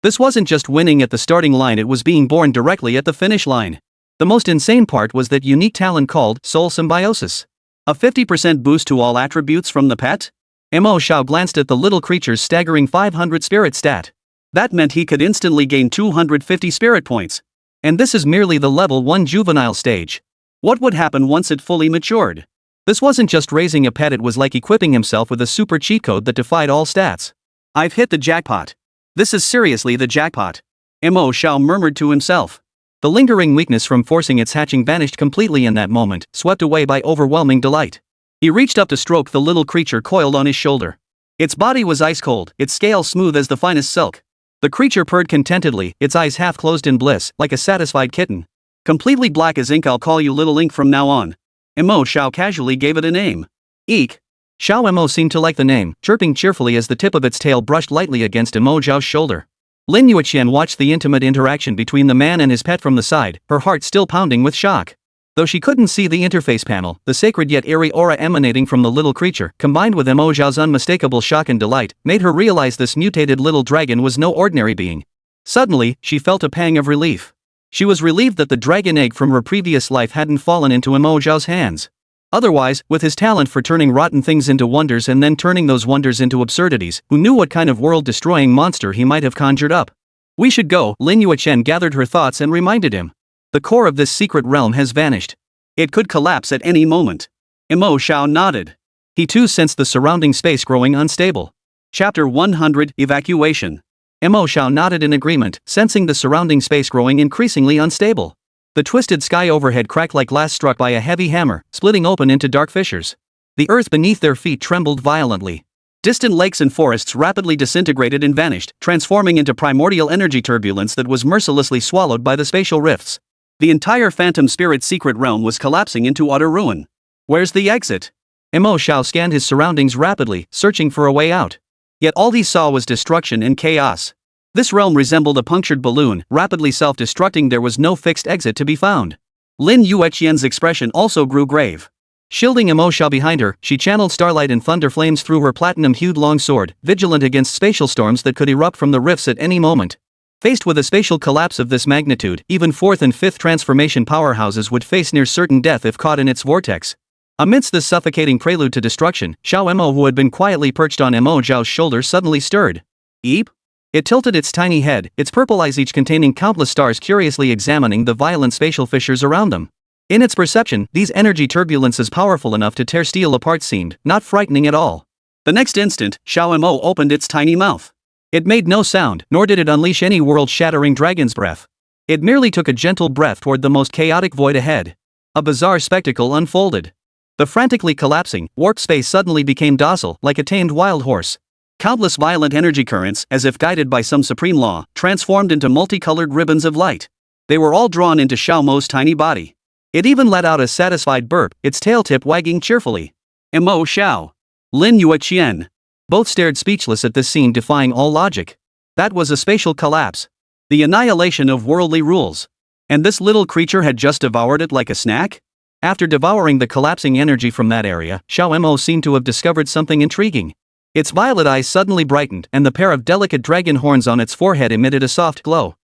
This wasn't just winning at the starting line, it was being born directly at the finish line. The most insane part was that unique talent called Soul Symbiosis. A 50% boost to all attributes from the pet? Mo Xiao glanced at the little creature's staggering 500 spirit stat. That meant he could instantly gain 250 spirit points. And this is merely the level 1 juvenile stage. What would happen once it fully matured? This wasn't just raising a pet, it was like equipping himself with a super cheat code that defied all stats. I've hit the jackpot. This is seriously the jackpot. Mo Xiao murmured to himself. The lingering weakness from forcing its hatching vanished completely in that moment, swept away by overwhelming delight. He reached up to stroke the little creature coiled on his shoulder. Its body was ice cold, its scales smooth as the finest silk. The creature purred contentedly, its eyes half closed in bliss, like a satisfied kitten. Completely black as ink, I'll call you Little Ink from now on. Mo Xiao casually gave it a name. Eek. Xiao Mo seemed to like the name, chirping cheerfully as the tip of its tail brushed lightly against Mo Xiao's shoulder. Lin Yueqian watched the intimate interaction between the man and his pet from the side, her heart still pounding with shock. Though she couldn't see the interface panel, the sacred yet eerie aura emanating from the little creature, combined with Mo Xiao's unmistakable shock and delight, made her realize this mutated little dragon was no ordinary being. Suddenly, she felt a pang of relief. She was relieved that the dragon egg from her previous life hadn't fallen into Mo Xiao's hands. Otherwise, with his talent for turning rotten things into wonders and then turning those wonders into absurdities, who knew what kind of world-destroying monster he might have conjured up? We should go, Lin Yueqian gathered her thoughts and reminded him. The core of this secret realm has vanished. It could collapse at any moment. Mo Xiao nodded. He too sensed the surrounding space growing unstable. Chapter 100 Evacuation. Mo Xiao nodded in agreement, sensing the surrounding space growing increasingly unstable. The twisted sky overhead cracked like glass struck by a heavy hammer, splitting open into dark fissures. The earth beneath their feet trembled violently. Distant lakes and forests rapidly disintegrated and vanished, transforming into primordial energy turbulence that was mercilessly swallowed by the spatial rifts. The entire Phantom Spirit secret realm was collapsing into utter ruin. Where's the exit? Mo Xiao scanned his surroundings rapidly, searching for a way out. Yet all he saw was destruction and chaos. This realm resembled a punctured balloon, rapidly self-destructing. There was no fixed exit to be found. Lin Yueqian's expression also grew grave. Shielding Mo Xiao behind her, she channeled starlight and thunder flames through her platinum-hued long sword, vigilant against spatial storms that could erupt from the rifts at any moment. Faced with a spatial collapse of this magnitude, even 4th and 5th transformation powerhouses would face near certain death if caught in its vortex. Amidst this suffocating prelude to destruction, Xiao Mo, who had been quietly perched on Mo Xiao's shoulder, suddenly stirred. Eep? It tilted its tiny head, its purple eyes each containing countless stars curiously examining the violent spatial fissures around them. In its perception, these energy turbulences powerful enough to tear steel apart seemed not frightening at all. The next instant, Xiao Mo opened its tiny mouth. It made no sound, nor did it unleash any world-shattering dragon's breath. It merely took a gentle breath toward the most chaotic void ahead. A bizarre spectacle unfolded. The frantically collapsing, warped space suddenly became docile, like a tamed wild horse. Countless violent energy currents, as if guided by some supreme law, transformed into multicolored ribbons of light. They were all drawn into Xiao Mo's tiny body. It even let out a satisfied burp, its tail tip wagging cheerfully. Mo Xiao. Lin Yueqian. Both stared speechless at this scene, defying all logic. That was a spatial collapse. The annihilation of worldly rules. And this little creature had just devoured it like a snack? After devouring the collapsing energy from that area, Xiao Mo seemed to have discovered something intriguing. Its violet eyes suddenly brightened, and the pair of delicate dragon horns on its forehead emitted a soft glow.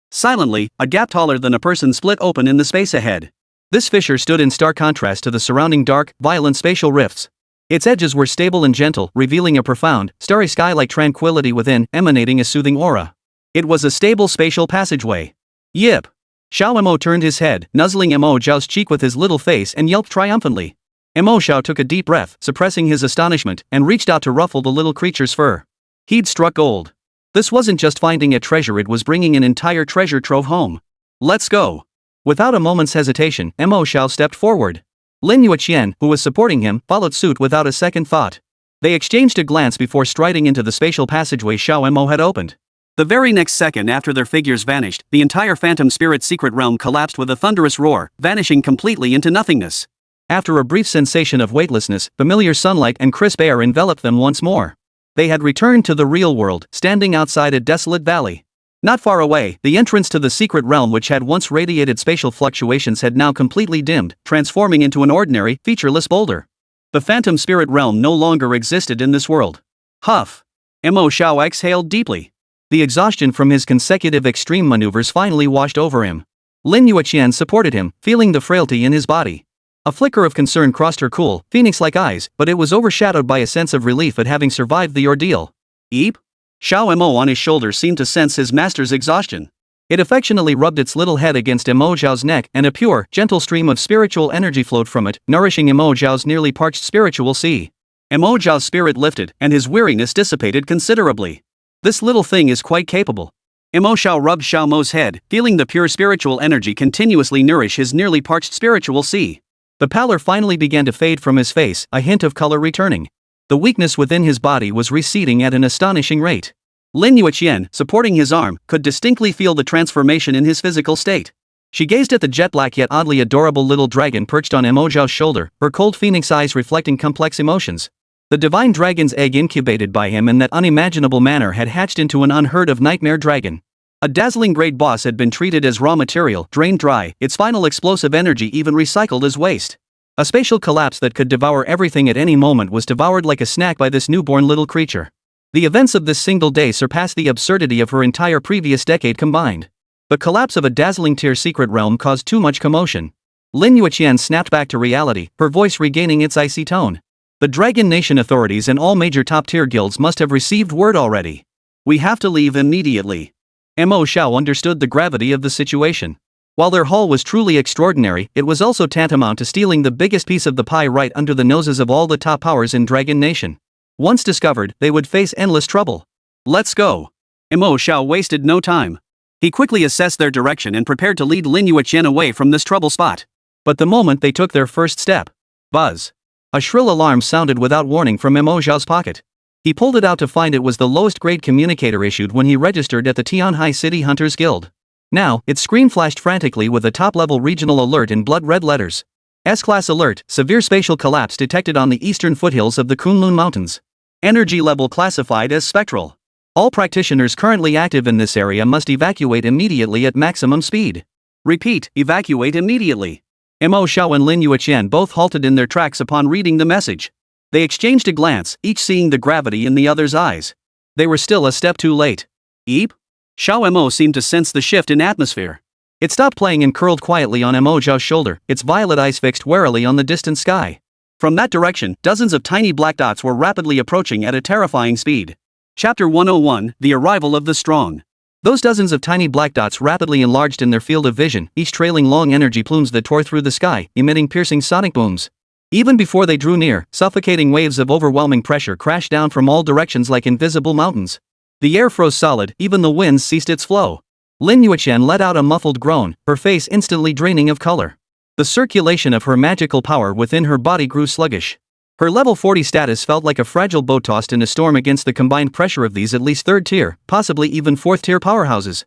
Silently, a gap taller than a person split open in the space ahead. This fissure stood in stark contrast to the surrounding dark, violent spatial rifts. Its edges were stable and gentle, revealing a profound, starry sky-like tranquility within, emanating a soothing aura. It was a stable spatial passageway. Yip! Xiao Mo turned his head, nuzzling Mo Xiao's cheek with his little face and yelped triumphantly. Mo Xiao took a deep breath, suppressing his astonishment, and reached out to ruffle the little creature's fur. He'd struck gold. This wasn't just finding a treasure, it was bringing an entire treasure trove home. Let's go! Without a moment's hesitation, Mo Xiao stepped forward. Lin Yueqian, who was supporting him, followed suit without a second thought. They exchanged a glance before striding into the spatial passageway Xiao Mo had opened. The very next second after their figures vanished, the entire Phantom Spirit secret realm collapsed with a thunderous roar, vanishing completely into nothingness. After a brief sensation of weightlessness, familiar sunlight and crisp air enveloped them once more. They had returned to the real world, standing outside a desolate valley. Not far away, the entrance to the secret realm which had once radiated spatial fluctuations had now completely dimmed, transforming into an ordinary, featureless boulder. The Phantom Spirit realm no longer existed in this world. Huff! Mo Xiao exhaled deeply. The exhaustion from his consecutive extreme maneuvers finally washed over him. Lin Yueqian supported him, feeling the frailty in his body. A flicker of concern crossed her cool, phoenix-like eyes, but it was overshadowed by a sense of relief at having survived the ordeal. Eep? Xiao Mo on his shoulder seemed to sense his master's exhaustion. It affectionately rubbed its little head against Mo Xiao's neck, and a pure, gentle stream of spiritual energy flowed from it, nourishing Mo Xiao's nearly parched spiritual sea. Mo Xiao's spirit lifted, and his weariness dissipated considerably. This little thing is quite capable. Mo Xiao rubbed Xiao Mo's head, feeling the pure spiritual energy continuously nourish his nearly parched spiritual sea. The pallor finally began to fade from his face, a hint of color returning. The weakness within his body was receding at an astonishing rate. Lin Yueqian, supporting his arm, could distinctly feel the transformation in his physical state. She gazed at the jet-black yet oddly adorable little dragon perched on Mo Xiao's shoulder, her cold phoenix eyes reflecting complex emotions. The divine dragon's egg incubated by him in that unimaginable manner had hatched into an unheard-of nightmare dragon. A dazzling great boss had been treated as raw material, drained dry, its final explosive energy even recycled as waste. A spatial collapse that could devour everything at any moment was devoured like a snack by this newborn little creature. The events of this single day surpassed the absurdity of her entire previous decade combined. The collapse of a dazzling tier secret realm caused too much commotion. Lin Yueqian snapped back to reality, her voice regaining its icy tone. The Dragon Nation authorities and all major top-tier guilds must have received word already. We have to leave immediately. Mo Xiao understood the gravity of the situation. While their haul was truly extraordinary, it was also tantamount to stealing the biggest piece of the pie right under the noses of all the top powers in Dragon Nation. Once discovered, they would face endless trouble. Let's go. Mo Xiao wasted no time. He quickly assessed their direction and prepared to lead Lin Yueqian away from this trouble spot. But the moment they took their first step, buzz! A shrill alarm sounded without warning from Mo Xiao's pocket. He pulled it out to find it was the lowest grade communicator issued when he registered at the Tianhai City Hunters Guild. Now, its screen flashed frantically with a top-level regional alert in blood-red letters. S-Class Alert, severe spatial collapse detected on the eastern foothills of the Kunlun Mountains. Energy level classified as spectral. All practitioners currently active in this area must evacuate immediately at maximum speed. Repeat, evacuate immediately. Mo Xiao and Lin Yueqian both halted in their tracks upon reading the message. They exchanged a glance, each seeing the gravity in the other's eyes. They were still a step too late. Eep? Xiao Mo seemed to sense the shift in atmosphere. It stopped playing and curled quietly on Mo Xiao's shoulder, its violet eyes fixed warily on the distant sky. From that direction, dozens of tiny black dots were rapidly approaching at a terrifying speed. Chapter 101, The Arrival of the Strong. Those dozens of tiny black dots rapidly enlarged in their field of vision, each trailing long energy plumes that tore through the sky, emitting piercing sonic booms. Even before they drew near, suffocating waves of overwhelming pressure crashed down from all directions like invisible mountains. The air froze solid, even the winds ceased its flow. Lin Yueqian let out a muffled groan, her face instantly draining of color. The circulation of her magical power within her body grew sluggish. Her level 40 status felt like a fragile boat tossed in a storm against the combined pressure of these at least third tier, possibly even fourth tier powerhouses.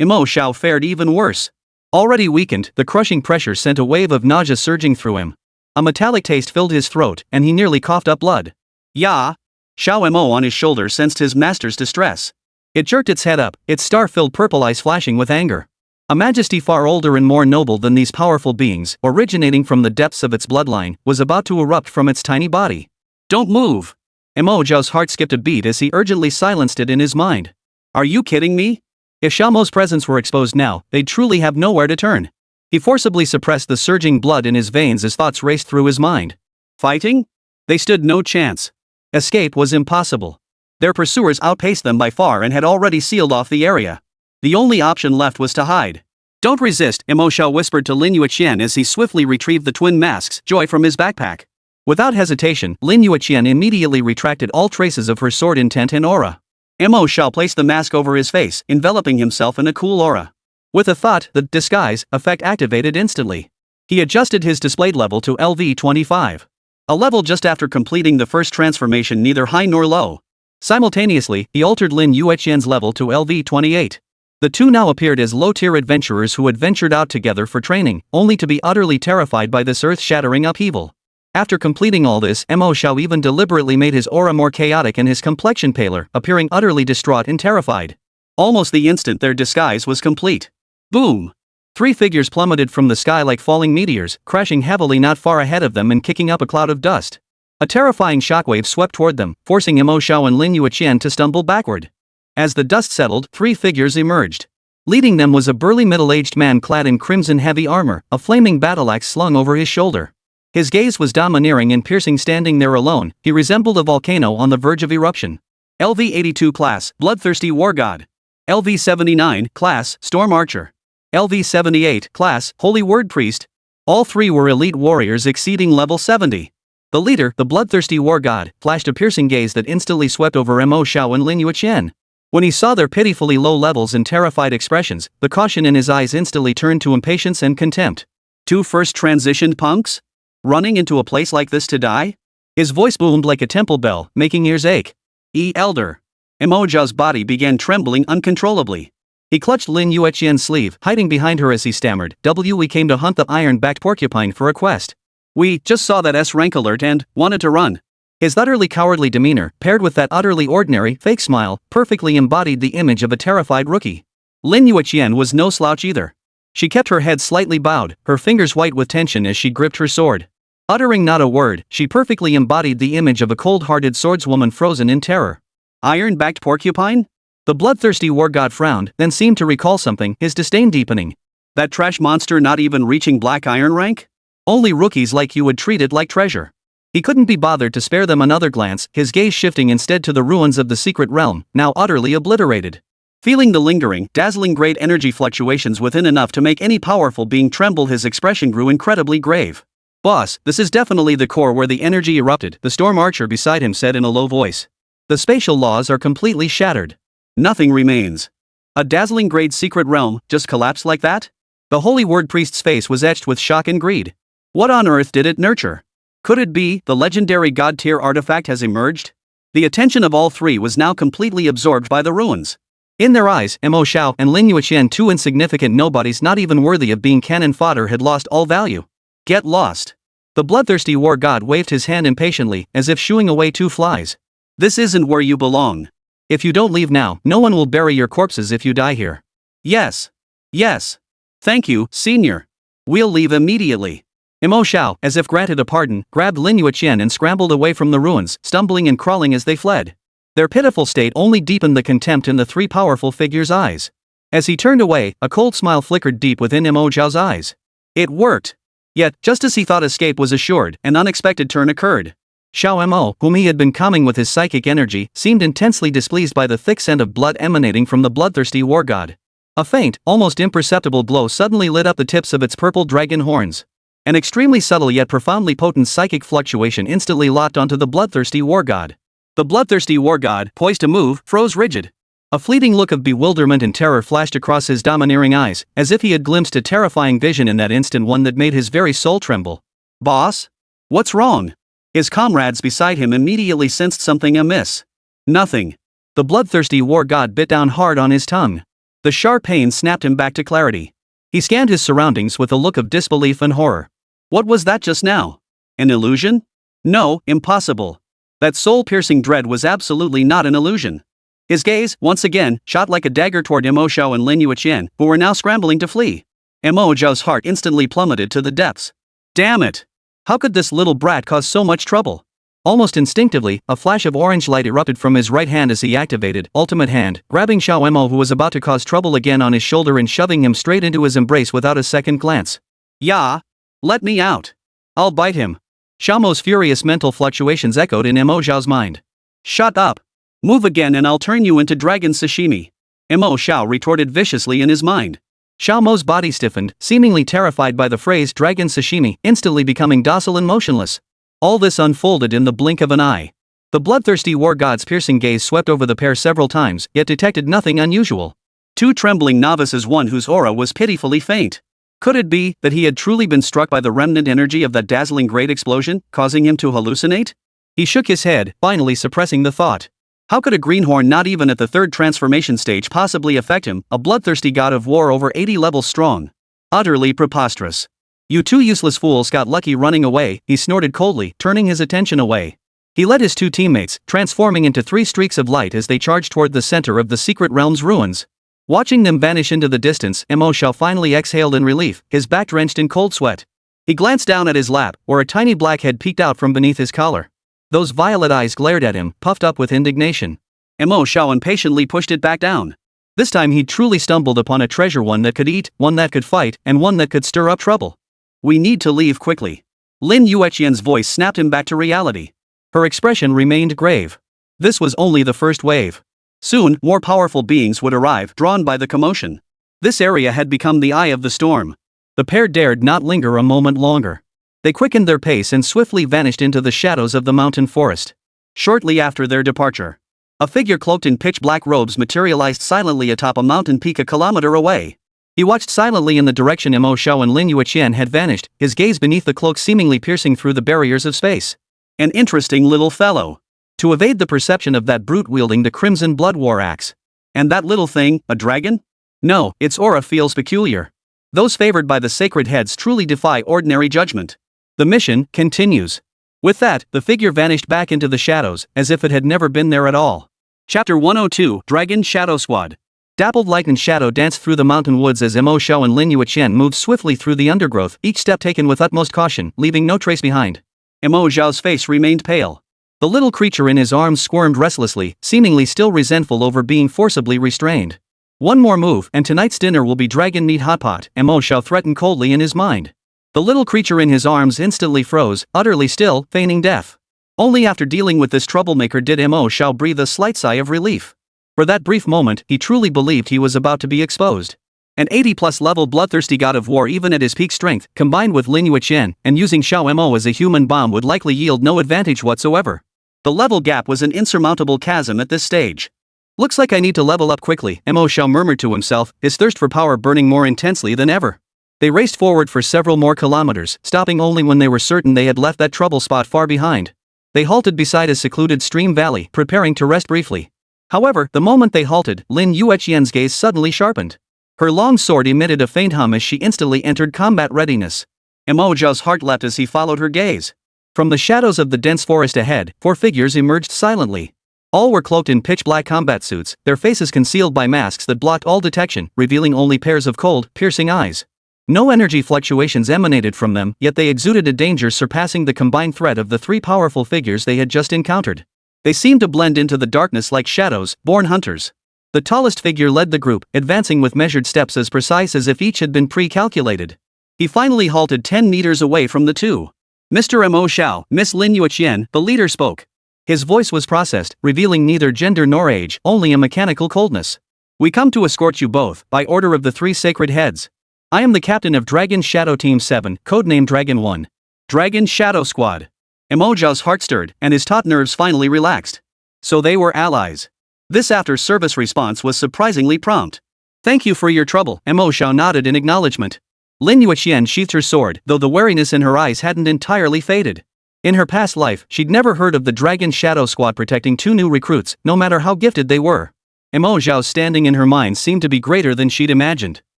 Mo Xiao fared even worse. Already weakened, the crushing pressure sent a wave of nausea surging through him. A metallic taste filled his throat, and he nearly coughed up blood. Ya! Xiao Mo on his shoulder sensed his master's distress. It jerked its head up, its star-filled purple eyes flashing with anger. A majesty far older and more noble than these powerful beings, originating from the depths of its bloodline, was about to erupt from its tiny body. Don't move! Mo Xiao's heart skipped a beat as he urgently silenced it in his mind. Are you kidding me? If Xiao Mo's presence were exposed now, they'd truly have nowhere to turn. He forcibly suppressed the surging blood in his veins as thoughts raced through his mind. Fighting? They stood no chance. Escape was impossible. Their pursuers outpaced them by far and had already sealed off the area. The only option left was to hide. Don't resist, Mo Xiao whispered to Lin Yueqian as he swiftly retrieved the twin masks, joy from his backpack. Without hesitation, Lin Yueqian immediately retracted all traces of her sword intent and aura. Mo Xiao placed the mask over his face, enveloping himself in a cool aura. With a thought, the disguise effect activated instantly. He adjusted his displayed level to LV25. A level just after completing the first transformation, neither high nor low. Simultaneously, he altered Lin Yueqian's level to LV28. The two now appeared as low-tier adventurers who had ventured out together for training, only to be utterly terrified by this earth-shattering upheaval. After completing all this, Mo Xiao even deliberately made his aura more chaotic and his complexion paler, appearing utterly distraught and terrified. Almost the instant their disguise was complete. Boom! 3 figures plummeted from the sky like falling meteors, crashing heavily not far ahead of them and kicking up a cloud of dust. A terrifying shockwave swept toward them, forcing Mo Xiao and Lin Yueqian to stumble backward. As the dust settled, 3 figures emerged. Leading them was a burly middle-aged man clad in crimson heavy armor, a flaming battle-axe slung over his shoulder. His gaze was domineering and piercing. Standing there alone, he resembled a volcano on the verge of eruption. LV82 class, Bloodthirsty War God. LV79 class, Storm Archer. LV78 class, Holy Word Priest. All 3 were elite warriors exceeding level 70. The leader, the Bloodthirsty War God, flashed a piercing gaze that instantly swept over Mo Xiao and Lin Yueqian. When he saw their pitifully low levels and terrified expressions, the caution in his eyes instantly turned to impatience and contempt. 2 first transitioned punks? Running into a place like this to die? His voice boomed like a temple bell, making ears ache. Elder. Mo Xiao's body began trembling uncontrollably. He clutched Lin Yueqian's sleeve, hiding behind her as he stammered, We came to hunt the iron-backed porcupine for a quest. We just saw that S-rank alert and wanted to run. His utterly cowardly demeanor, paired with that utterly ordinary, fake smile, perfectly embodied the image of a terrified rookie. Lin Yueqian was no slouch either. She kept her head slightly bowed, her fingers white with tension as she gripped her sword. Uttering not a word, she perfectly embodied the image of a cold-hearted swordswoman frozen in terror. Iron-backed porcupine? The bloodthirsty war god frowned, then seemed to recall something, his disdain deepening. That trash monster not even reaching black iron rank? Only rookies like you would treat it like treasure. He couldn't be bothered to spare them another glance, his gaze shifting instead to the ruins of the secret realm, now utterly obliterated. Feeling the lingering, dazzling great energy fluctuations within enough to make any powerful being tremble, his expression grew incredibly grave. Boss, this is definitely the core where the energy erupted, the storm archer beside him said in a low voice. The spatial laws are completely shattered. Nothing remains. A dazzling great secret realm just collapsed like that? The holy word priest's face was etched with shock and greed. What on earth did it nurture? Could it be the legendary god-tier artifact has emerged? The attention of all 3 was now completely absorbed by the ruins. In their eyes, Mo Xiao and Lin Yueqian, 2 insignificant nobodies not even worthy of being cannon fodder, had lost all value. Get lost. The bloodthirsty war god waved his hand impatiently, as if shooing away 2 flies. This isn't where you belong. If you don't leave now, no one will bury your corpses if you die here. Yes. Yes. Thank you, senior. We'll leave immediately. Mo Xiao, as if granted a pardon, grabbed Lin Yueqian and scrambled away from the ruins, stumbling and crawling as they fled. Their pitiful state only deepened the contempt in the 3 powerful figures' eyes. As he turned away, a cold smile flickered deep within Mo Xiao's eyes. It worked. Yet, just as he thought escape was assured, an unexpected turn occurred. Xiao Mo, whom he had been calming with his psychic energy, seemed intensely displeased by the thick scent of blood emanating from the bloodthirsty war god. A faint, almost imperceptible glow suddenly lit up the tips of its purple dragon horns. An extremely subtle yet profoundly potent psychic fluctuation instantly locked onto the bloodthirsty war god. The bloodthirsty war god, poised to move, froze rigid. A fleeting look of bewilderment and terror flashed across his domineering eyes, as if he had glimpsed a terrifying vision in that instant, one that made his very soul tremble. Boss? What's wrong? His comrades beside him immediately sensed something amiss. Nothing. The bloodthirsty war god bit down hard on his tongue. The sharp pain snapped him back to clarity. He scanned his surroundings with a look of disbelief and horror. What was that just now? An illusion? No, impossible. That soul-piercing dread was absolutely not an illusion. His gaze, once again, shot like a dagger toward Mo Xiao and Lin Yueqian, who were now scrambling to flee. Mo Xiao's heart instantly plummeted to the depths. Damn it! How could this little brat cause so much trouble? Almost instinctively, a flash of orange light erupted from his right hand as he activated Ultimate Hand, grabbing Xiao Mo, who was about to cause trouble again, on his shoulder and shoving him straight into his embrace without a second glance. "Yeah? Let me out. I'll bite him." Xiao Mo's furious mental fluctuations echoed in Mo Xiao's mind. "Shut up. Move again and I'll turn you into dragon sashimi," Mo Xiao retorted viciously in his mind. Xiao Mo's body stiffened, seemingly terrified by the phrase dragon sashimi, instantly becoming docile and motionless. All this unfolded in the blink of an eye. The bloodthirsty war god's piercing gaze swept over the pair several times, yet detected nothing unusual. Two trembling novices, one whose aura was pitifully faint. Could it be that he had truly been struck by the remnant energy of that dazzling great explosion, causing him to hallucinate? He shook his head, finally suppressing the thought. How could a greenhorn not even at the third transformation stage possibly affect him, a bloodthirsty god of war over 80 levels strong? Utterly preposterous. "You two useless fools got lucky running away," he snorted coldly, turning his attention away. He led his two teammates, transforming into three streaks of light as they charged toward the center of the secret realm's ruins. Watching them vanish into the distance, Mo Xiao finally exhaled in relief, his back drenched in cold sweat. He glanced down at his lap, where a tiny black head peeked out from beneath his collar. Those violet eyes glared at him, puffed up with indignation. Mo Xiao impatiently pushed it back down. This time he'd truly stumbled upon a treasure, one that could eat, one that could fight, and one that could stir up trouble. "We need to leave quickly." Lin Yueqian's voice snapped him back to reality. Her expression remained grave. This was only the first wave. Soon, more powerful beings would arrive, drawn by the commotion. This area had become the eye of the storm. The pair dared not linger a moment longer. They quickened their pace and swiftly vanished into the shadows of the mountain forest. Shortly after their departure, a figure cloaked in pitch-black robes materialized silently atop a mountain peak a kilometer away. He watched silently in the direction Mo Xiao and Lin Yueqian had vanished, his gaze beneath the cloak seemingly piercing through the barriers of space. An interesting little fellow. To evade the perception of that brute wielding the crimson blood war axe. And that little thing, a dragon? No, its aura feels peculiar. Those favored by the sacred heads truly defy ordinary judgment. The mission continues. With that, the figure vanished back into the shadows, as if it had never been there at all. Chapter 102, Dragon Shadow Squad. Dappled light and shadow danced through the mountain woods as Mo Xiao and Lin Yueqian moved swiftly through the undergrowth, each step taken with utmost caution, leaving no trace behind. Mo Xiao's face remained pale. The little creature in his arms squirmed restlessly, seemingly still resentful over being forcibly restrained. "One more move, and tonight's dinner will be dragon meat hot pot," Mo Xiao threatened coldly in his mind. The little creature in his arms instantly froze, utterly still, feigning death. Only after dealing with this troublemaker did Mo Xiao breathe a slight sigh of relief. For that brief moment, he truly believed he was about to be exposed. An 80-plus level bloodthirsty god of war, even at his peak strength, combined with Lin Yueqian, and using Xiao Mo as a human bomb would likely yield no advantage whatsoever. The level gap was an insurmountable chasm at this stage. "Looks like I need to level up quickly," Mo Xiao murmured to himself, his thirst for power burning more intensely than ever. They raced forward for several more kilometers, stopping only when they were certain they had left that trouble spot far behind. They halted beside a secluded stream valley, preparing to rest briefly. However, the moment they halted, Lin Yueqian's gaze suddenly sharpened. Her long sword emitted a faint hum as she instantly entered combat readiness. Mo Xiao's heart leapt as he followed her gaze. From the shadows of the dense forest ahead, four figures emerged silently. All were cloaked in pitch-black combat suits, their faces concealed by masks that blocked all detection, revealing only pairs of cold, piercing eyes. No energy fluctuations emanated from them, yet they exuded a danger surpassing the combined threat of the three powerful figures they had just encountered. They seemed to blend into the darkness like shadows, born hunters. The tallest figure led the group, advancing with measured steps as precise as if each had been pre-calculated. He finally halted 10 meters away from the two. "Mr. Mo Xiao, Miss Lin Yueqian," the leader spoke. His voice was processed, revealing neither gender nor age, only a mechanical coldness. "We come to escort you both, by order of the three sacred heads. I am the captain of Dragon Shadow Team 7, codenamed Dragon 1. Dragon Shadow Squad." Mo Xiao's heart stirred, and his taut nerves finally relaxed. So they were allies. This after-service response was surprisingly prompt. "Thank you for your trouble," Mo Xiao nodded in acknowledgement. Lin Yueqian sheathed her sword, though the wariness in her eyes hadn't entirely faded. In her past life, she'd never heard of the Dragon Shadow Squad protecting two new recruits, no matter how gifted they were. Mo Xiao's standing in her mind seemed to be greater than she'd imagined.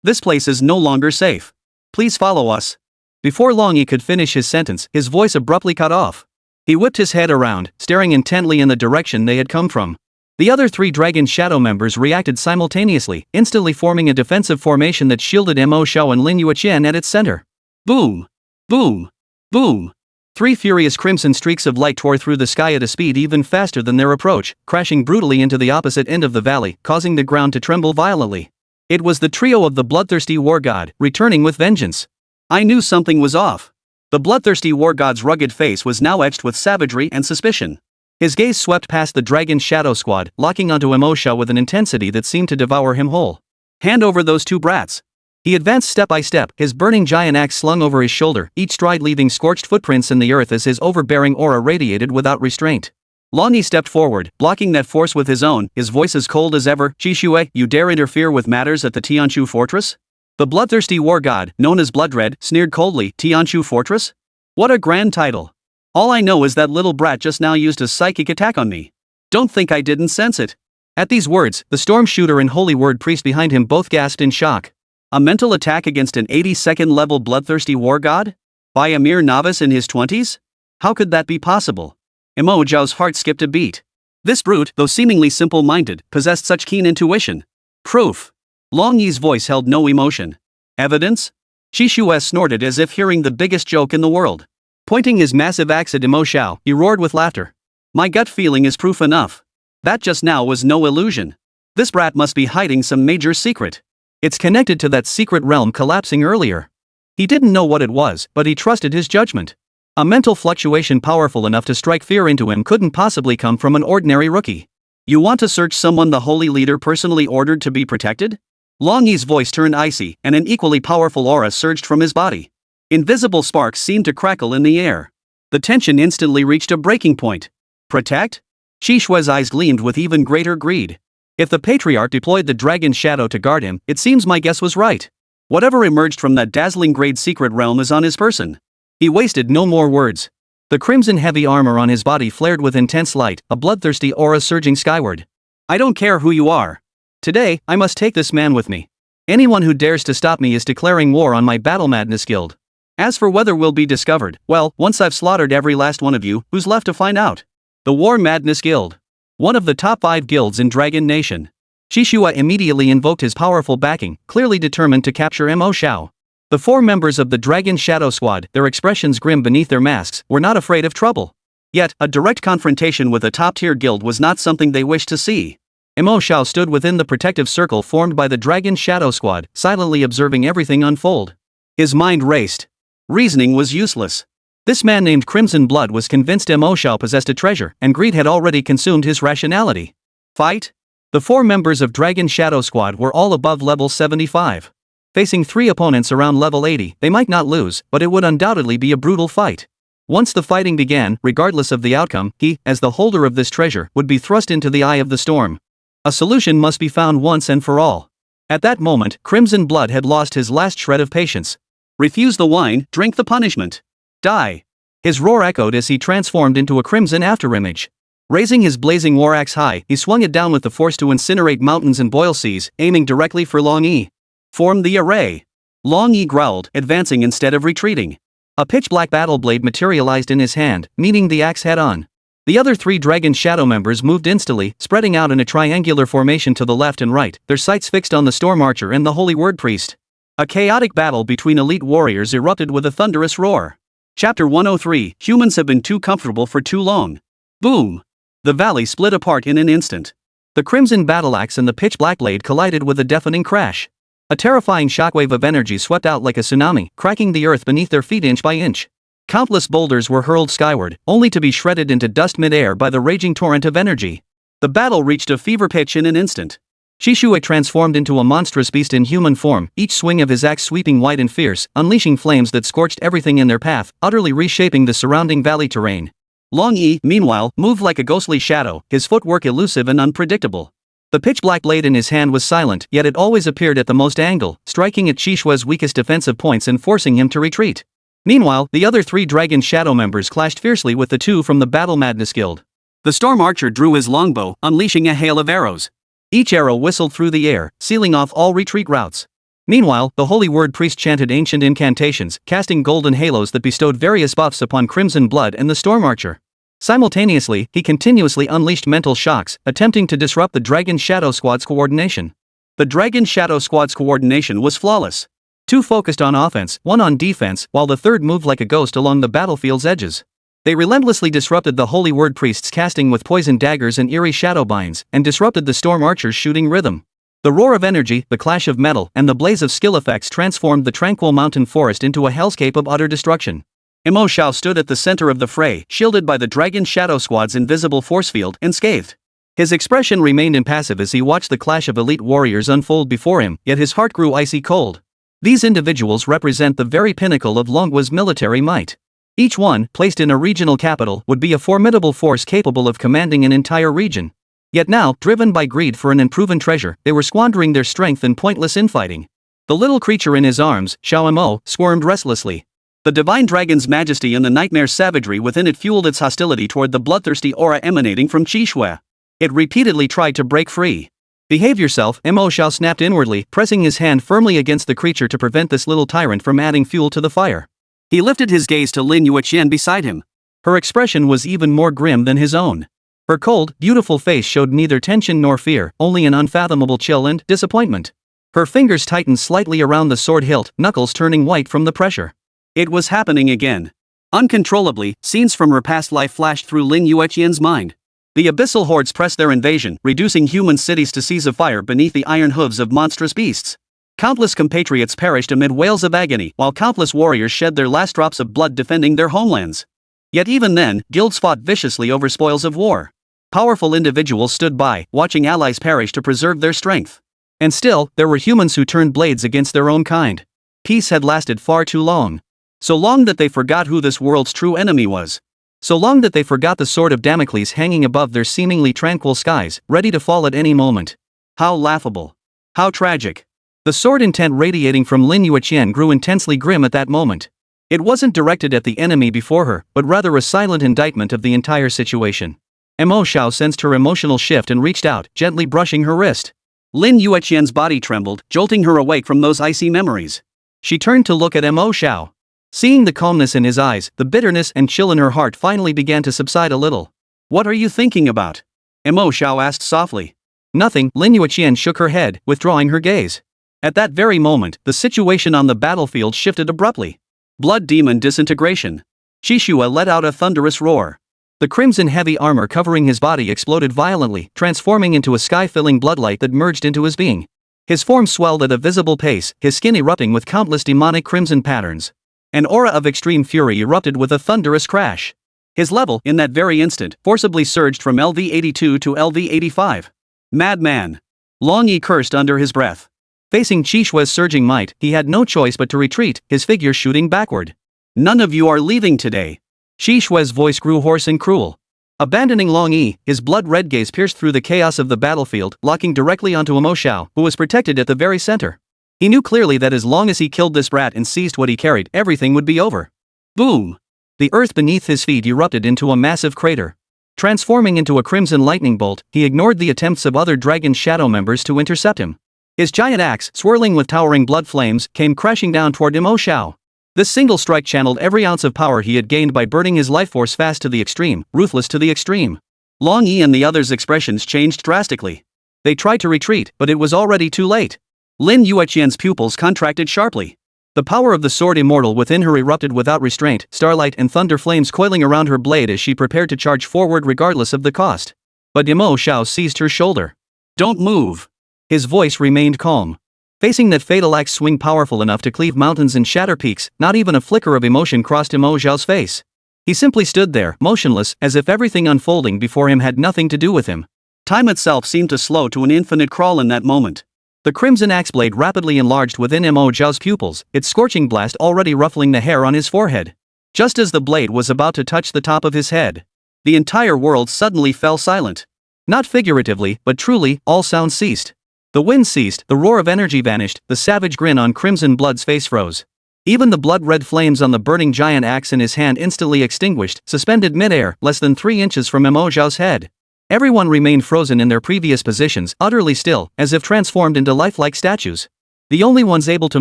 "This place is no longer safe. Please follow us." Before long he could finish his sentence, his voice abruptly cut off. He whipped his head around, staring intently in the direction they had come from. The other three Dragon Shadow members reacted simultaneously, instantly forming a defensive formation that shielded Mo Xiao and Lin Yueqian at its center. Boom! Boom! Boom! 3 furious crimson streaks of light tore through the sky at a speed even faster than their approach, crashing brutally into the opposite end of the valley, causing the ground to tremble violently. It was the trio of the bloodthirsty war god, returning with vengeance. I knew something was off. The bloodthirsty war god's rugged face was now etched with savagery and suspicion. His gaze swept past the dragon's shadow squad, locking onto Mo Xiao with an intensity that seemed to devour him whole. Hand over those 2 brats. He advanced step by step, his burning giant axe slung over his shoulder, each stride leaving scorched footprints in the earth as his overbearing aura radiated without restraint. Lin Yi stepped forward, blocking that force with his own, his voice as cold as ever. "Qixue, you dare interfere with matters at the Tianchu fortress?" The bloodthirsty war god, known as Bloodred, sneered coldly. "Tianchu fortress? What a grand title. All I know is that little brat just now used a psychic attack on me. Don't think I didn't sense it." At these words, the storm shooter and holy word priest behind him both gasped in shock. A mental attack against an 82nd level bloodthirsty war god? By a mere novice in his 20s? How could that be possible? Mo Xiao's heart skipped a beat. This brute, though seemingly simple-minded, possessed such keen intuition. Proof. Lin Yi's voice held no emotion. Evidence? Qixue snorted as if hearing the biggest joke in the world. Pointing his massive axe at Mo Xiao, he roared with laughter. My gut feeling is proof enough. That just now was no illusion. This brat must be hiding some major secret. It's connected to that secret realm collapsing earlier. He didn't know what it was, but he trusted his judgment. A mental fluctuation powerful enough to strike fear into him couldn't possibly come from an ordinary rookie. You want to search someone the holy leader personally ordered to be protected? Lin Yi's voice turned icy, and an equally powerful aura surged from his body. Invisible sparks seemed to crackle in the air. The tension instantly reached a breaking point. Protect? Qixue's eyes gleamed with even greater greed. If the patriarch deployed the dragon's shadow to guard him, it seems my guess was right. Whatever emerged from that dazzling grade secret realm is on his person. He wasted no more words. The crimson heavy armor on his body flared with intense light, a bloodthirsty aura surging skyward. I don't care who you are. Today, I must take this man with me. Anyone who dares to stop me is declaring war on my Battle Madness Guild. As for whether we'll be discovered, well, once I've slaughtered every last one of you, who's left to find out? The War Madness Guild. One of the top 5 guilds in Dragon Nation. Qixue immediately invoked his powerful backing, clearly determined to capture Mo Xiao. The 4 members of the Dragon Shadow Squad, their expressions grim beneath their masks, were not afraid of trouble. Yet, a direct confrontation with a top-tier guild was not something they wished to see. Mo Xiao stood within the protective circle formed by the Dragon Shadow Squad, silently observing everything unfold. His mind raced. Reasoning was useless. This man named Crimson Blood was convinced Mo Xiao possessed a treasure, and greed had already consumed his rationality. Fight? The 4 members of Dragon Shadow Squad were all above level 75. Facing 3 opponents around level 80, they might not lose, but it would undoubtedly be a brutal fight. Once the fighting began, regardless of the outcome, he, as the holder of this treasure, would be thrust into the eye of the storm. A solution must be found once and for all. At that moment, Crimson Blood had lost his last shred of patience. Refuse the wine, drink the punishment. Die. His roar echoed as he transformed into a crimson afterimage. Raising his blazing war axe high, he swung it down with the force to incinerate mountains and boil seas, aiming directly for Lin Yi. Form the array. Lin Yi growled, advancing instead of retreating. A pitch-black battle blade materialized in his hand, meeting the axe head-on. The other 3 Dragon Shadow members moved instantly, spreading out in a triangular formation to the left and right, their sights fixed on the Storm Archer and the Holy Word Priest. A chaotic battle between elite warriors erupted with a thunderous roar. Chapter 103, Humans have been too comfortable for too long. Boom! The valley split apart in an instant. The crimson battle axe and the pitch-black blade collided with a deafening crash. A terrifying shockwave of energy swept out like a tsunami, cracking the earth beneath their feet inch by inch. Countless boulders were hurled skyward, only to be shredded into dust mid-air by the raging torrent of energy. The battle reached a fever pitch in an instant. Qixue transformed into a monstrous beast in human form, each swing of his axe sweeping wide and fierce, unleashing flames that scorched everything in their path, utterly reshaping the surrounding valley terrain. Lin Yi, meanwhile, moved like a ghostly shadow, his footwork elusive and unpredictable. The pitch-black blade in his hand was silent, yet it always appeared at the most angle, striking at Qixue's weakest defensive points and forcing him to retreat. Meanwhile, the other 3 Dragon Shadow members clashed fiercely with the 2 from the Battle Madness Guild. The Storm Archer drew his longbow, unleashing a hail of arrows. Each arrow whistled through the air, sealing off all retreat routes. Meanwhile, the Holy Word Priest chanted ancient incantations, casting golden halos that bestowed various buffs upon Crimson Blood and the Storm Archer. Simultaneously, he continuously unleashed mental shocks, attempting to disrupt the Dragon Shadow Squad's coordination. The Dragon Shadow Squad's coordination was flawless. Two focused on offense, one on defense, while the third moved like a ghost along the battlefield's edges. They relentlessly disrupted the holy word priests casting with poisoned daggers and eerie shadow binds, and disrupted the storm archers shooting rhythm. The roar of energy, the clash of metal, and the blaze of skill effects transformed the tranquil mountain forest into a hellscape of utter destruction. Mo Xiao stood at the center of the fray, shielded by the Dragon Shadow Squad's invisible force field, unscathed. His expression remained impassive as he watched the clash of elite warriors unfold before him, yet his heart grew icy cold. These individuals represent the very pinnacle of Longhua's military might. Each one, placed in a regional capital, would be a formidable force capable of commanding an entire region. Yet now, driven by greed for an unproven treasure, they were squandering their strength in pointless infighting. The little creature in his arms, Xiao Mo, squirmed restlessly. The divine dragon's majesty and the nightmare savagery within it fueled its hostility toward the bloodthirsty aura emanating from Qixue. It repeatedly tried to break free. "Behave yourself," Mo Xiao snapped inwardly, pressing his hand firmly against the creature to prevent this little tyrant from adding fuel to the fire. He lifted his gaze to Lin Yueqian beside him. Her expression was even more grim than his own. Her cold, beautiful face showed neither tension nor fear, only an unfathomable chill and disappointment. Her fingers tightened slightly around the sword hilt, knuckles turning white from the pressure. It was happening again. Uncontrollably, scenes from her past life flashed through Lin Yueqian's mind. The abyssal hordes pressed their invasion, reducing human cities to seas of fire beneath the iron hooves of monstrous beasts. Countless compatriots perished amid wails of agony, while countless warriors shed their last drops of blood defending their homelands. Yet even then, guilds fought viciously over spoils of war. Powerful individuals stood by, watching allies perish to preserve their strength. And still, there were humans who turned blades against their own kind. Peace had lasted far too long. So long that they forgot who this world's true enemy was. So long that they forgot the sword of Damocles hanging above their seemingly tranquil skies, ready to fall at any moment. How laughable. How tragic. The sword intent radiating from Lin Yueqian grew intensely grim at that moment. It wasn't directed at the enemy before her, but rather a silent indictment of the entire situation. Mo Xiao sensed her emotional shift and reached out, gently brushing her wrist. Lin Yueqian's body trembled, jolting her awake from those icy memories. She turned to look at Mo Xiao. Seeing the calmness in his eyes, the bitterness and chill in her heart finally began to subside a little. "What are you thinking about?" Mo Xiao asked softly. "Nothing," Lin Yueqian shook her head, withdrawing her gaze. At that very moment, the situation on the battlefield shifted abruptly. Blood demon disintegration. Qixue let out a thunderous roar. The crimson heavy armor covering his body exploded violently, transforming into a sky-filling bloodlight that merged into his being. His form swelled at a visible pace, his skin erupting with countless demonic crimson patterns. An aura of extreme fury erupted with a thunderous crash. His level, in that very instant, forcibly surged from LV82 to LV85. Madman. Long Yi cursed under his breath. Facing Qixue's surging might, he had no choice but to retreat, his figure shooting backward. "None of you are leaving today." Qixue's voice grew hoarse and cruel. Abandoning Long Yi, his blood-red gaze pierced through the chaos of the battlefield, locking directly onto Mo Xiao, who was protected at the very center. He knew clearly that as long as he killed this brat and seized what he carried, everything would be over. Boom! The earth beneath his feet erupted into a massive crater. Transforming into a crimson lightning bolt, he ignored the attempts of other Dragon Shadow members to intercept him. His giant axe, swirling with towering blood flames, came crashing down toward Mo Xiao. This single strike channeled every ounce of power he had gained by burning his life force fast to the extreme, ruthless to the extreme. Long Yi and the others' expressions changed drastically. They tried to retreat, but it was already too late. Lin Yueqian's pupils contracted sharply. The power of the Sword Immortal within her erupted without restraint, starlight and thunder flames coiling around her blade as she prepared to charge forward regardless of the cost. But Mo Xiao seized her shoulder. "Don't move." His voice remained calm. Facing that fatal axe swing powerful enough to cleave mountains and shatter peaks, not even a flicker of emotion crossed Mo Xiao's face. He simply stood there, motionless, as if everything unfolding before him had nothing to do with him. Time itself seemed to slow to an infinite crawl in that moment. The crimson axe blade rapidly enlarged within Mo Xiao's pupils, its scorching blast already ruffling the hair on his forehead. Just as the blade was about to touch the top of his head, the entire world suddenly fell silent. Not figuratively, but truly, all sound ceased. The wind ceased, the roar of energy vanished, the savage grin on Crimson Blood's face froze. Even the blood-red flames on the burning giant axe in his hand instantly extinguished, suspended mid-air, less than 3 inches from Mo Xiao's head. Everyone remained frozen in their previous positions, utterly still, as if transformed into lifelike statues. The only ones able to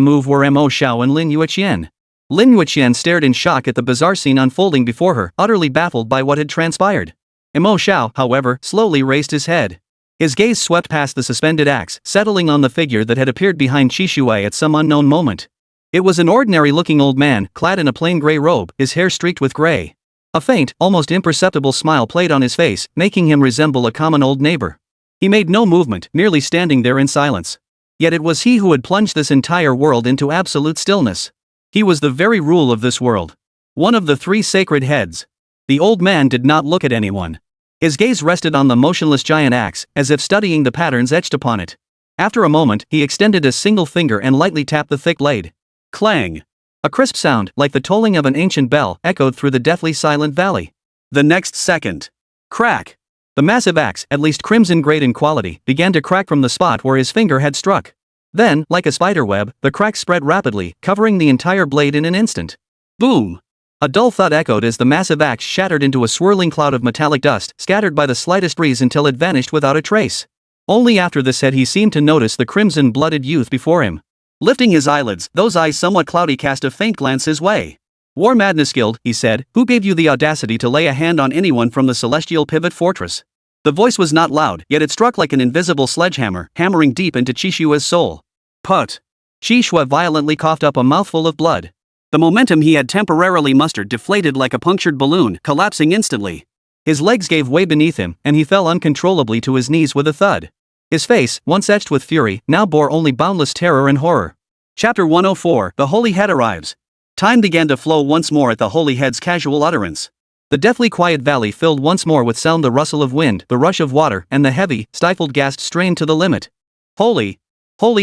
move were Mo Xiao and Lin Yueqian. Lin Yueqian stared in shock at the bizarre scene unfolding before her, utterly baffled by what had transpired. Mo Xiao, however, slowly raised his head. His gaze swept past the suspended axe, settling on the figure that had appeared behind Qixue at some unknown moment. It was an ordinary-looking old man, clad in a plain gray robe, his hair streaked with gray. A faint, almost imperceptible smile played on his face, making him resemble a common old neighbor. He made no movement, merely standing there in silence. Yet it was he who had plunged this entire world into absolute stillness. He was the very rule of this world. One of the three sacred heads. The old man did not look at anyone. His gaze rested on the motionless giant axe, as if studying the patterns etched upon it. After a moment, he extended a single finger and lightly tapped the thick blade. Clang! A crisp sound, like the tolling of an ancient bell, echoed through the deathly silent valley. The next second. Crack! The massive axe, at least crimson-grayed in quality, began to crack from the spot where his finger had struck. Then, like a spiderweb, the crack spread rapidly, covering the entire blade in an instant. Boom! A dull thud echoed as the massive axe shattered into a swirling cloud of metallic dust, scattered by the slightest breeze until it vanished without a trace. Only after this had he seemed to notice the crimson-blooded youth before him. Lifting his eyelids, those eyes somewhat cloudy cast a faint glance his way. War Madness Guild, he said, who gave you the audacity to lay a hand on anyone from the Celestial Pivot Fortress? The voice was not loud, yet it struck like an invisible sledgehammer, hammering deep into Chishua's soul. Put! Chishua violently coughed up a mouthful of blood. The momentum he had temporarily mustered deflated like a punctured balloon, collapsing instantly. His legs gave way beneath him, and he fell uncontrollably to his knees with a thud. His face, once etched with fury, now bore only boundless terror and horror. Chapter 104, The Holy Head Arrives. Time began to flow once more at the Holy Head's casual utterance. The deathly quiet valley filled once more with sound, the rustle of wind, the rush of water, and the heavy, stifled gasp strained to the limit. Holy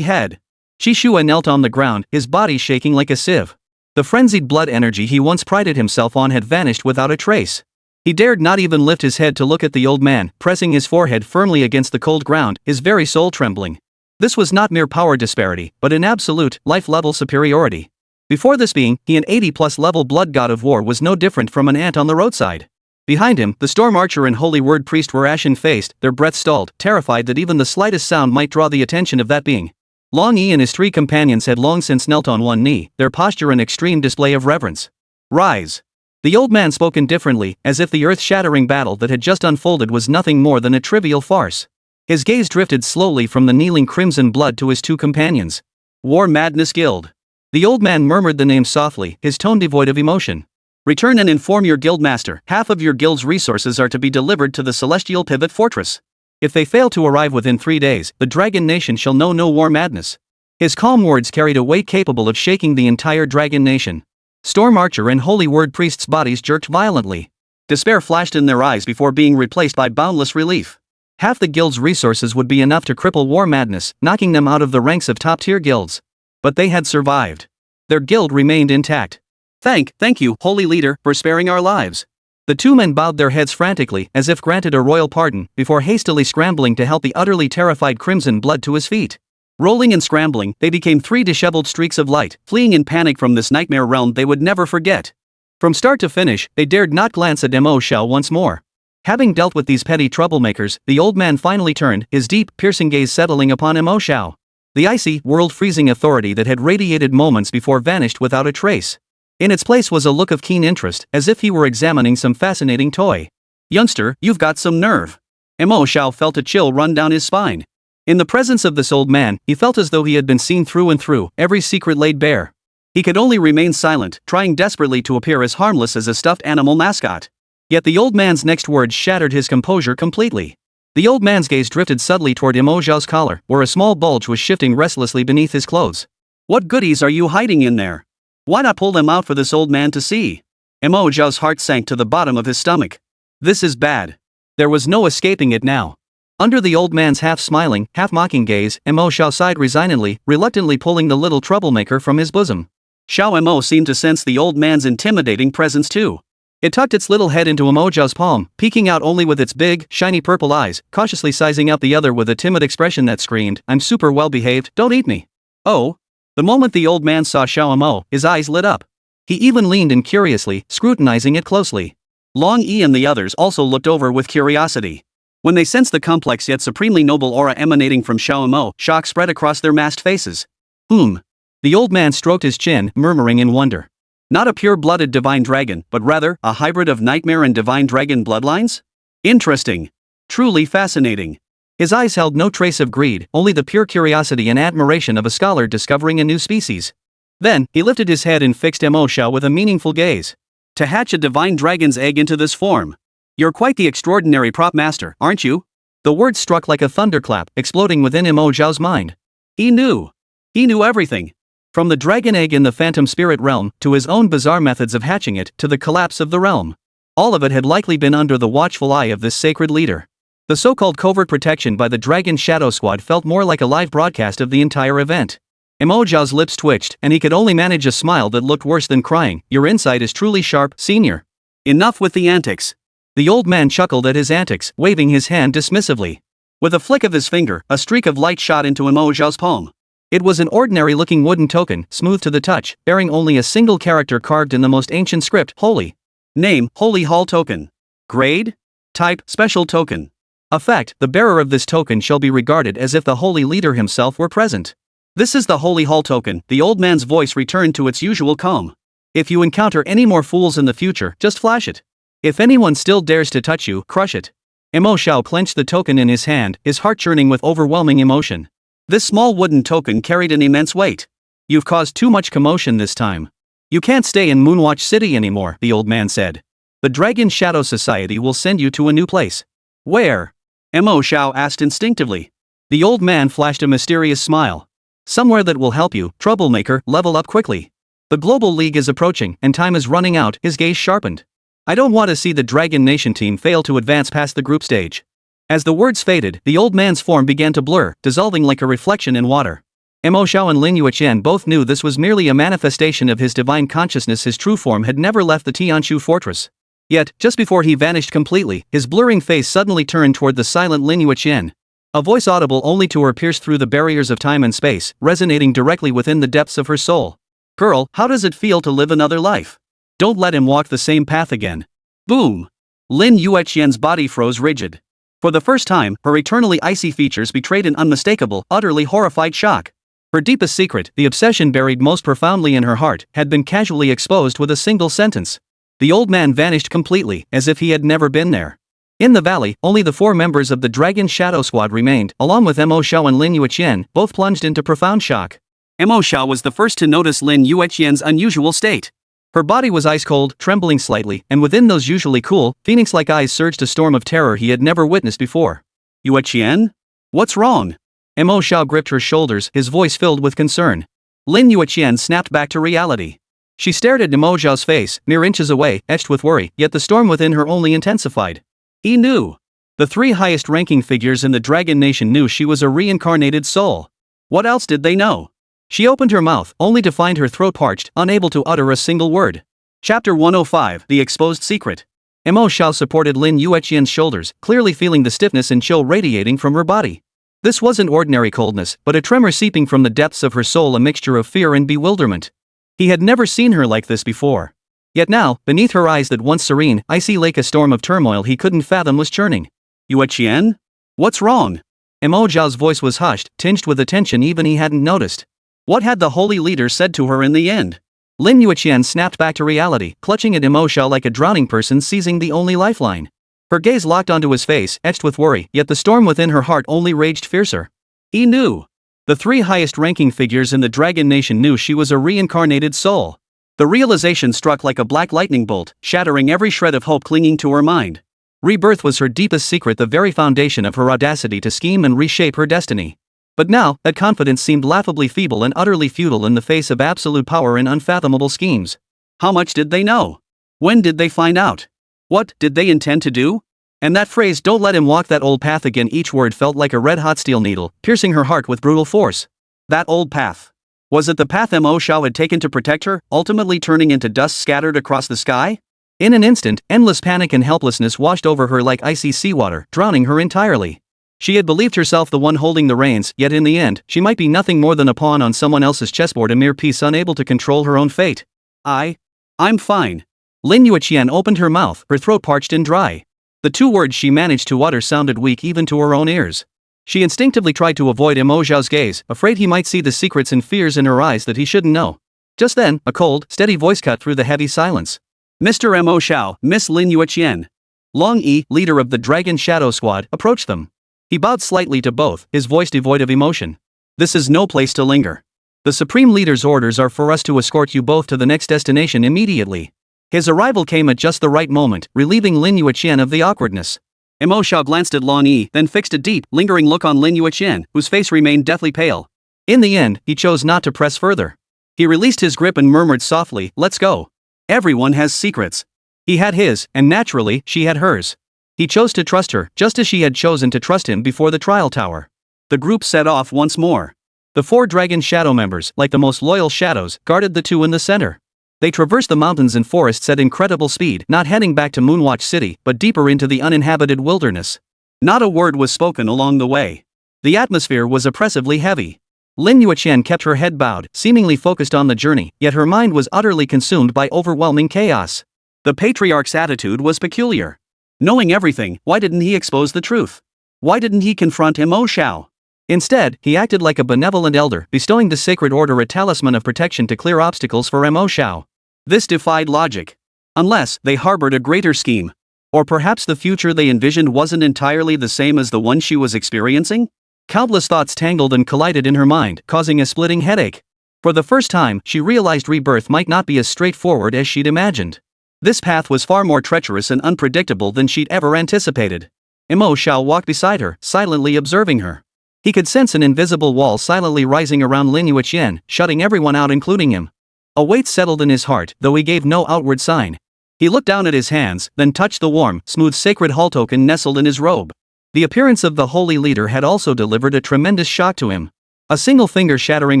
Head. Chishua knelt on the ground, his body shaking like a sieve. The frenzied blood energy he once prided himself on had vanished without a trace. He dared not even lift his head to look at the old man, pressing his forehead firmly against the cold ground, his very soul trembling. This was not mere power disparity, but an absolute, life-level superiority. Before this being, he an 80-plus level blood god of war was no different from an ant on the roadside. Behind him, the storm archer and holy word priest were ashen-faced, their breath stalled, terrified that even the slightest sound might draw the attention of that being. Long Yi and his three companions had long since knelt on one knee, their posture an extreme display of reverence. Rise! The old man spoke indifferently, as if the earth-shattering battle that had just unfolded was nothing more than a trivial farce. His gaze drifted slowly from the kneeling crimson blood to his two companions. War Madness Guild. The old man murmured the name softly, his tone devoid of emotion. Return and inform your guildmaster. Half of your guild's resources are to be delivered to the Celestial Pivot Fortress. If they fail to arrive within 3 days, the Dragon Nation shall know no war madness. His calm words carried a weight capable of shaking the entire Dragon Nation. Storm Archer and Holy Word Priest's bodies jerked violently. Despair flashed in their eyes before being replaced by boundless relief. Half the guild's resources would be enough to cripple War Madness, knocking them out of the ranks of top-tier guilds. But they had survived. Their guild remained intact. Thank you, Holy Leader, for sparing our lives. The two men bowed their heads frantically, as if granted a royal pardon, before hastily scrambling to help the utterly terrified crimson blood to his feet. Rolling and scrambling, they became 3 disheveled streaks of light, fleeing in panic from this nightmare realm they would never forget. From start to finish, they dared not glance at Mo Xiao once more. Having dealt with these petty troublemakers, the old man finally turned, his deep, piercing gaze settling upon Mo Xiao. The icy, world-freezing authority that had radiated moments before vanished without a trace. In its place was a look of keen interest, as if he were examining some fascinating toy. Youngster, you've got some nerve. Mo Xiao felt a chill run down his spine. In the presence of this old man, he felt as though he had been seen through and through, every secret laid bare. He could only remain silent, trying desperately to appear as harmless as a stuffed animal mascot. Yet the old man's next words shattered his composure completely. The old man's gaze drifted subtly toward Mo Xiao's collar, where a small bulge was shifting restlessly beneath his clothes. What goodies are you hiding in there? Why not pull them out for this old man to see? Mo Xiao's heart sank to the bottom of his stomach. This is bad. There was no escaping it now. Under the old man's half-smiling, half-mocking gaze, Mo Xiao sighed resignedly, reluctantly pulling the little troublemaker from his bosom. Xiao Mo seemed to sense the old man's intimidating presence too. It tucked its little head into Mo Xiao's palm, peeking out only with its big, shiny purple eyes, cautiously sizing out the other with a timid expression that screamed, "I'm super well-behaved, don't eat me." Oh! The moment the old man saw Xiao Mo, his eyes lit up. He even leaned in curiously, scrutinizing it closely. Long Yi and the others also looked over with curiosity. When they sensed the complex yet supremely noble aura emanating from Xiao Mo, shock spread across their masked faces. The old man stroked his chin, murmuring in wonder. Not a pure-blooded divine dragon, but rather, a hybrid of nightmare and divine dragon bloodlines? Interesting. Truly fascinating. His eyes held no trace of greed, only the pure curiosity and admiration of a scholar discovering a new species. Then, he lifted his head and fixed Mo Xiao with a meaningful gaze. To hatch a divine dragon's egg into this form. You're quite the extraordinary prop master, aren't you? The words struck like a thunderclap, exploding within Mo Xiao's mind. He knew. He knew everything. From the dragon egg in the phantom spirit realm, to his own bizarre methods of hatching it, to the collapse of the realm. All of it had likely been under the watchful eye of this sacred leader. The so-called covert protection by the Dragon Shadow Squad felt more like a live broadcast of the entire event. Mo Xiao's lips twitched, and he could only manage a smile that looked worse than crying. Your insight is truly sharp, senior. Enough with the antics. The old man chuckled at his antics, waving his hand dismissively. With a flick of his finger, a streak of light shot into Mo Xiao's palm. It was an ordinary-looking wooden token, smooth to the touch, bearing only a single character carved in the most ancient script, Holy. Name, Holy Hall Token. Grade? Type, Special Token. Effect, the bearer of this token shall be regarded as if the holy leader himself were present. This is the Holy Hall Token. The old man's voice returned to its usual calm. If you encounter any more fools in the future, just flash it. If anyone still dares to touch you, crush it. Mo Xiao clenched the token in his hand, his heart churning with overwhelming emotion. This small wooden token carried an immense weight. You've caused too much commotion this time. You can't stay in Moonwatch City anymore, the old man said. The Dragon Shadow Society will send you to a new place. Where? Mo Xiao asked instinctively. The old man flashed a mysterious smile. Somewhere that will help you, troublemaker, level up quickly. The Global League is approaching, and time is running out, his gaze sharpened. I don't want to see the Dragon Nation team fail to advance past the group stage. As the words faded, the old man's form began to blur, dissolving like a reflection in water. Mo Xiao and Lin Yueqian both knew this was merely a manifestation of his divine consciousness. His true form had never left the Tianshu fortress. Yet, just before he vanished completely, his blurring face suddenly turned toward the silent Lin Yueqian. A voice audible only to her pierced through the barriers of time and space, resonating directly within the depths of her soul. Girl, how does it feel to live another life? Don't let him walk the same path again. Boom! Lin Yueqian's body froze rigid. For the first time, her eternally icy features betrayed an unmistakable, utterly horrified shock. Her deepest secret, the obsession buried most profoundly in her heart, had been casually exposed with a single sentence. The old man vanished completely, as if he had never been there. In the valley, only the 4 members of the Dragon Shadow Squad remained, along with Mo Xiao and Lin Yueqian, both plunged into profound shock. Mo Xiao was the first to notice Lin Yueqian's unusual state. Her body was ice-cold, trembling slightly, and within those usually cool, phoenix-like eyes surged a storm of terror he had never witnessed before. Yueqian? What's wrong? Mo Xiao gripped her shoulders, his voice filled with concern. Lin Yueqian snapped back to reality. She stared at Mo Xiao's face, mere inches away, etched with worry, yet the storm within her only intensified. He knew. The 3 highest-ranking figures in the Dragon Nation knew she was a reincarnated soul. What else did they know? She opened her mouth, only to find her throat parched, unable to utter a single word. Chapter 105, The Exposed Secret. Mo Xiao supported Lin Yueqian's shoulders, clearly feeling the stiffness and chill radiating from her body. This wasn't ordinary coldness, but a tremor seeping from the depths of her soul, a mixture of fear and bewilderment. He had never seen her like this before. Yet now, beneath her eyes that once serene, icy lake, a storm of turmoil he couldn't fathom was churning. Yueqian? What's wrong? Mo Xiao's voice was hushed, tinged with a tension even he hadn't noticed. What had the holy leader said to her in the end? Lin Yueqian snapped back to reality, clutching at Mo Xiao like a drowning person seizing the only lifeline. Her gaze locked onto his face, etched with worry, yet the storm within her heart only raged fiercer. He knew. The 3 highest-ranking figures in the Dragon Nation knew she was a reincarnated soul. The realization struck like a black lightning bolt, shattering every shred of hope clinging to her mind. Rebirth was her deepest secret, the very foundation of her audacity to scheme and reshape her destiny. But now, that confidence seemed laughably feeble and utterly futile in the face of absolute power and unfathomable schemes. How much did they know? When did they find out? What did they intend to do? And that phrase, don't let him walk that old path again, each word felt like a red-hot steel needle, piercing her heart with brutal force. That old path. Was it the path Mo Xiao had taken to protect her, ultimately turning into dust scattered across the sky? In an instant, endless panic and helplessness washed over her like icy seawater, drowning her entirely. She had believed herself the one holding the reins, yet in the end, she might be nothing more than a pawn on someone else's chessboard, a mere piece unable to control her own fate. I'm fine. Lin Yueqian opened her mouth, her throat parched and dry. The 2 words she managed to utter sounded weak even to her own ears. She instinctively tried to avoid Mo Xiao's gaze, afraid he might see the secrets and fears in her eyes that he shouldn't know. Just then, a cold, steady voice cut through the heavy silence. Mr. Mo Xiao, Miss Lin Yueqian. Long Yi, leader of the Dragon Shadow Squad, approached them. He bowed slightly to both, his voice devoid of emotion. This is no place to linger. The Supreme Leader's orders are for us to escort you both to the next destination immediately. His arrival came at just the right moment, relieving Lin Yueqian of the awkwardness. Mo Xiao glanced at Lan Yi, then fixed a deep, lingering look on Lin Yueqian, whose face remained deathly pale. In the end, he chose not to press further. He released his grip and murmured softly, "Let's go." Everyone has secrets. He had his, and naturally, she had hers. He chose to trust her, just as she had chosen to trust him before the trial tower. The group set off once more. The 4 dragon shadow members, like the most loyal shadows, guarded the 2 in the center. They traversed the mountains and forests at incredible speed, not heading back to Moonwatch City, but deeper into the uninhabited wilderness. Not a word was spoken along the way. The atmosphere was oppressively heavy. Lin Yueqian kept her head bowed, seemingly focused on the journey, yet her mind was utterly consumed by overwhelming chaos. The patriarch's attitude was peculiar. Knowing everything, why didn't he expose the truth? Why didn't he confront Mo Xiao? Instead, he acted like a benevolent elder, bestowing the sacred order a talisman of protection to clear obstacles for Mo Xiao. This defied logic. Unless they harbored a greater scheme. Or perhaps the future they envisioned wasn't entirely the same as the one she was experiencing? Countless thoughts tangled and collided in her mind, causing a splitting headache. For the first time, she realized rebirth might not be as straightforward as she'd imagined. This path was far more treacherous and unpredictable than she'd ever anticipated. Mo Xiao walked beside her, silently observing her. He could sense an invisible wall silently rising around Lin Yueqian, shutting everyone out including him. A weight settled in his heart, though he gave no outward sign. He looked down at his hands, then touched the warm, smooth sacred hall token nestled in his robe. The appearance of the holy leader had also delivered a tremendous shock to him. A single finger shattering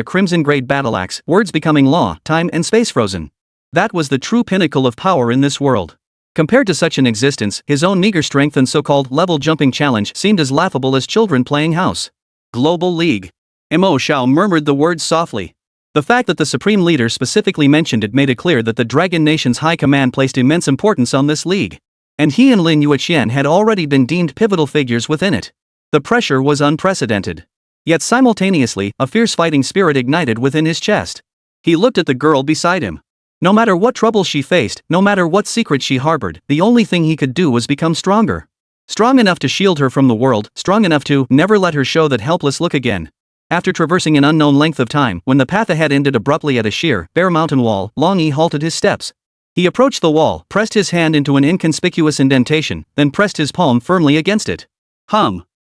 a crimson-grade battle axe, words becoming law, time and space frozen. That was the true pinnacle of power in this world. Compared to such an existence, his own meager strength and so-called level-jumping challenge seemed as laughable as children playing house. Global League. Mo Xiao murmured the words softly. The fact that the Supreme Leader specifically mentioned it made it clear that the Dragon Nation's High Command placed immense importance on this league. And he and Lin Yueqian had already been deemed pivotal figures within it. The pressure was unprecedented. Yet simultaneously, a fierce fighting spirit ignited within his chest. He looked at the girl beside him. No matter what trouble she faced, no matter what secret she harbored, the only thing he could do was become stronger. Strong enough to shield her from the world, strong enough to never let her show that helpless look again. After traversing an unknown length of time, when the path ahead ended abruptly at a sheer, bare mountain wall, Lan Yi halted his steps. He approached the wall, pressed his hand into an inconspicuous indentation, then pressed his palm firmly against it.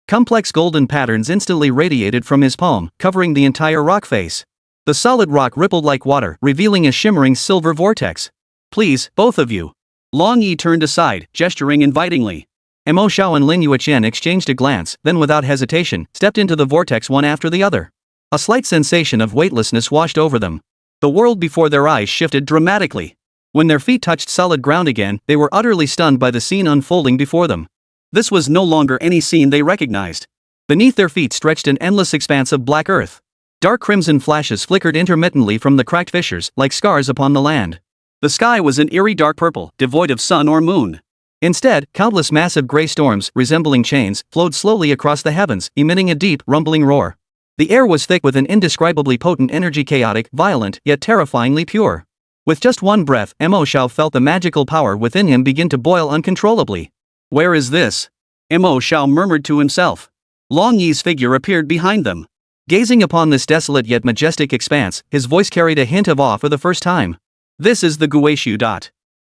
Complex golden patterns instantly radiated from his palm, covering the entire rock face. The solid rock rippled like water, revealing a shimmering silver vortex. "Please, both of you." Lan Yi turned aside, gesturing invitingly. Mo Xiao and Lin Yueqian exchanged a glance, then without hesitation, stepped into the vortex one after the other. A slight sensation of weightlessness washed over them. The world before their eyes shifted dramatically. When their feet touched solid ground again, they were utterly stunned by the scene unfolding before them. This was no longer any scene they recognized. Beneath their feet stretched an endless expanse of black earth. Dark crimson flashes flickered intermittently from the cracked fissures, like scars upon the land. The sky was an eerie dark purple, devoid of sun or moon. Instead, countless massive gray storms, resembling chains, flowed slowly across the heavens, emitting a deep, rumbling roar. The air was thick with an indescribably potent energy, chaotic, violent, yet terrifyingly pure. With just one breath, Mo Xiao felt the magical power within him begin to boil uncontrollably. "Where is this?" Mo Xiao murmured to himself. Lan Yi's figure appeared behind them. Gazing upon this desolate yet majestic expanse, his voice carried a hint of awe for the first time. "This is the Guishu.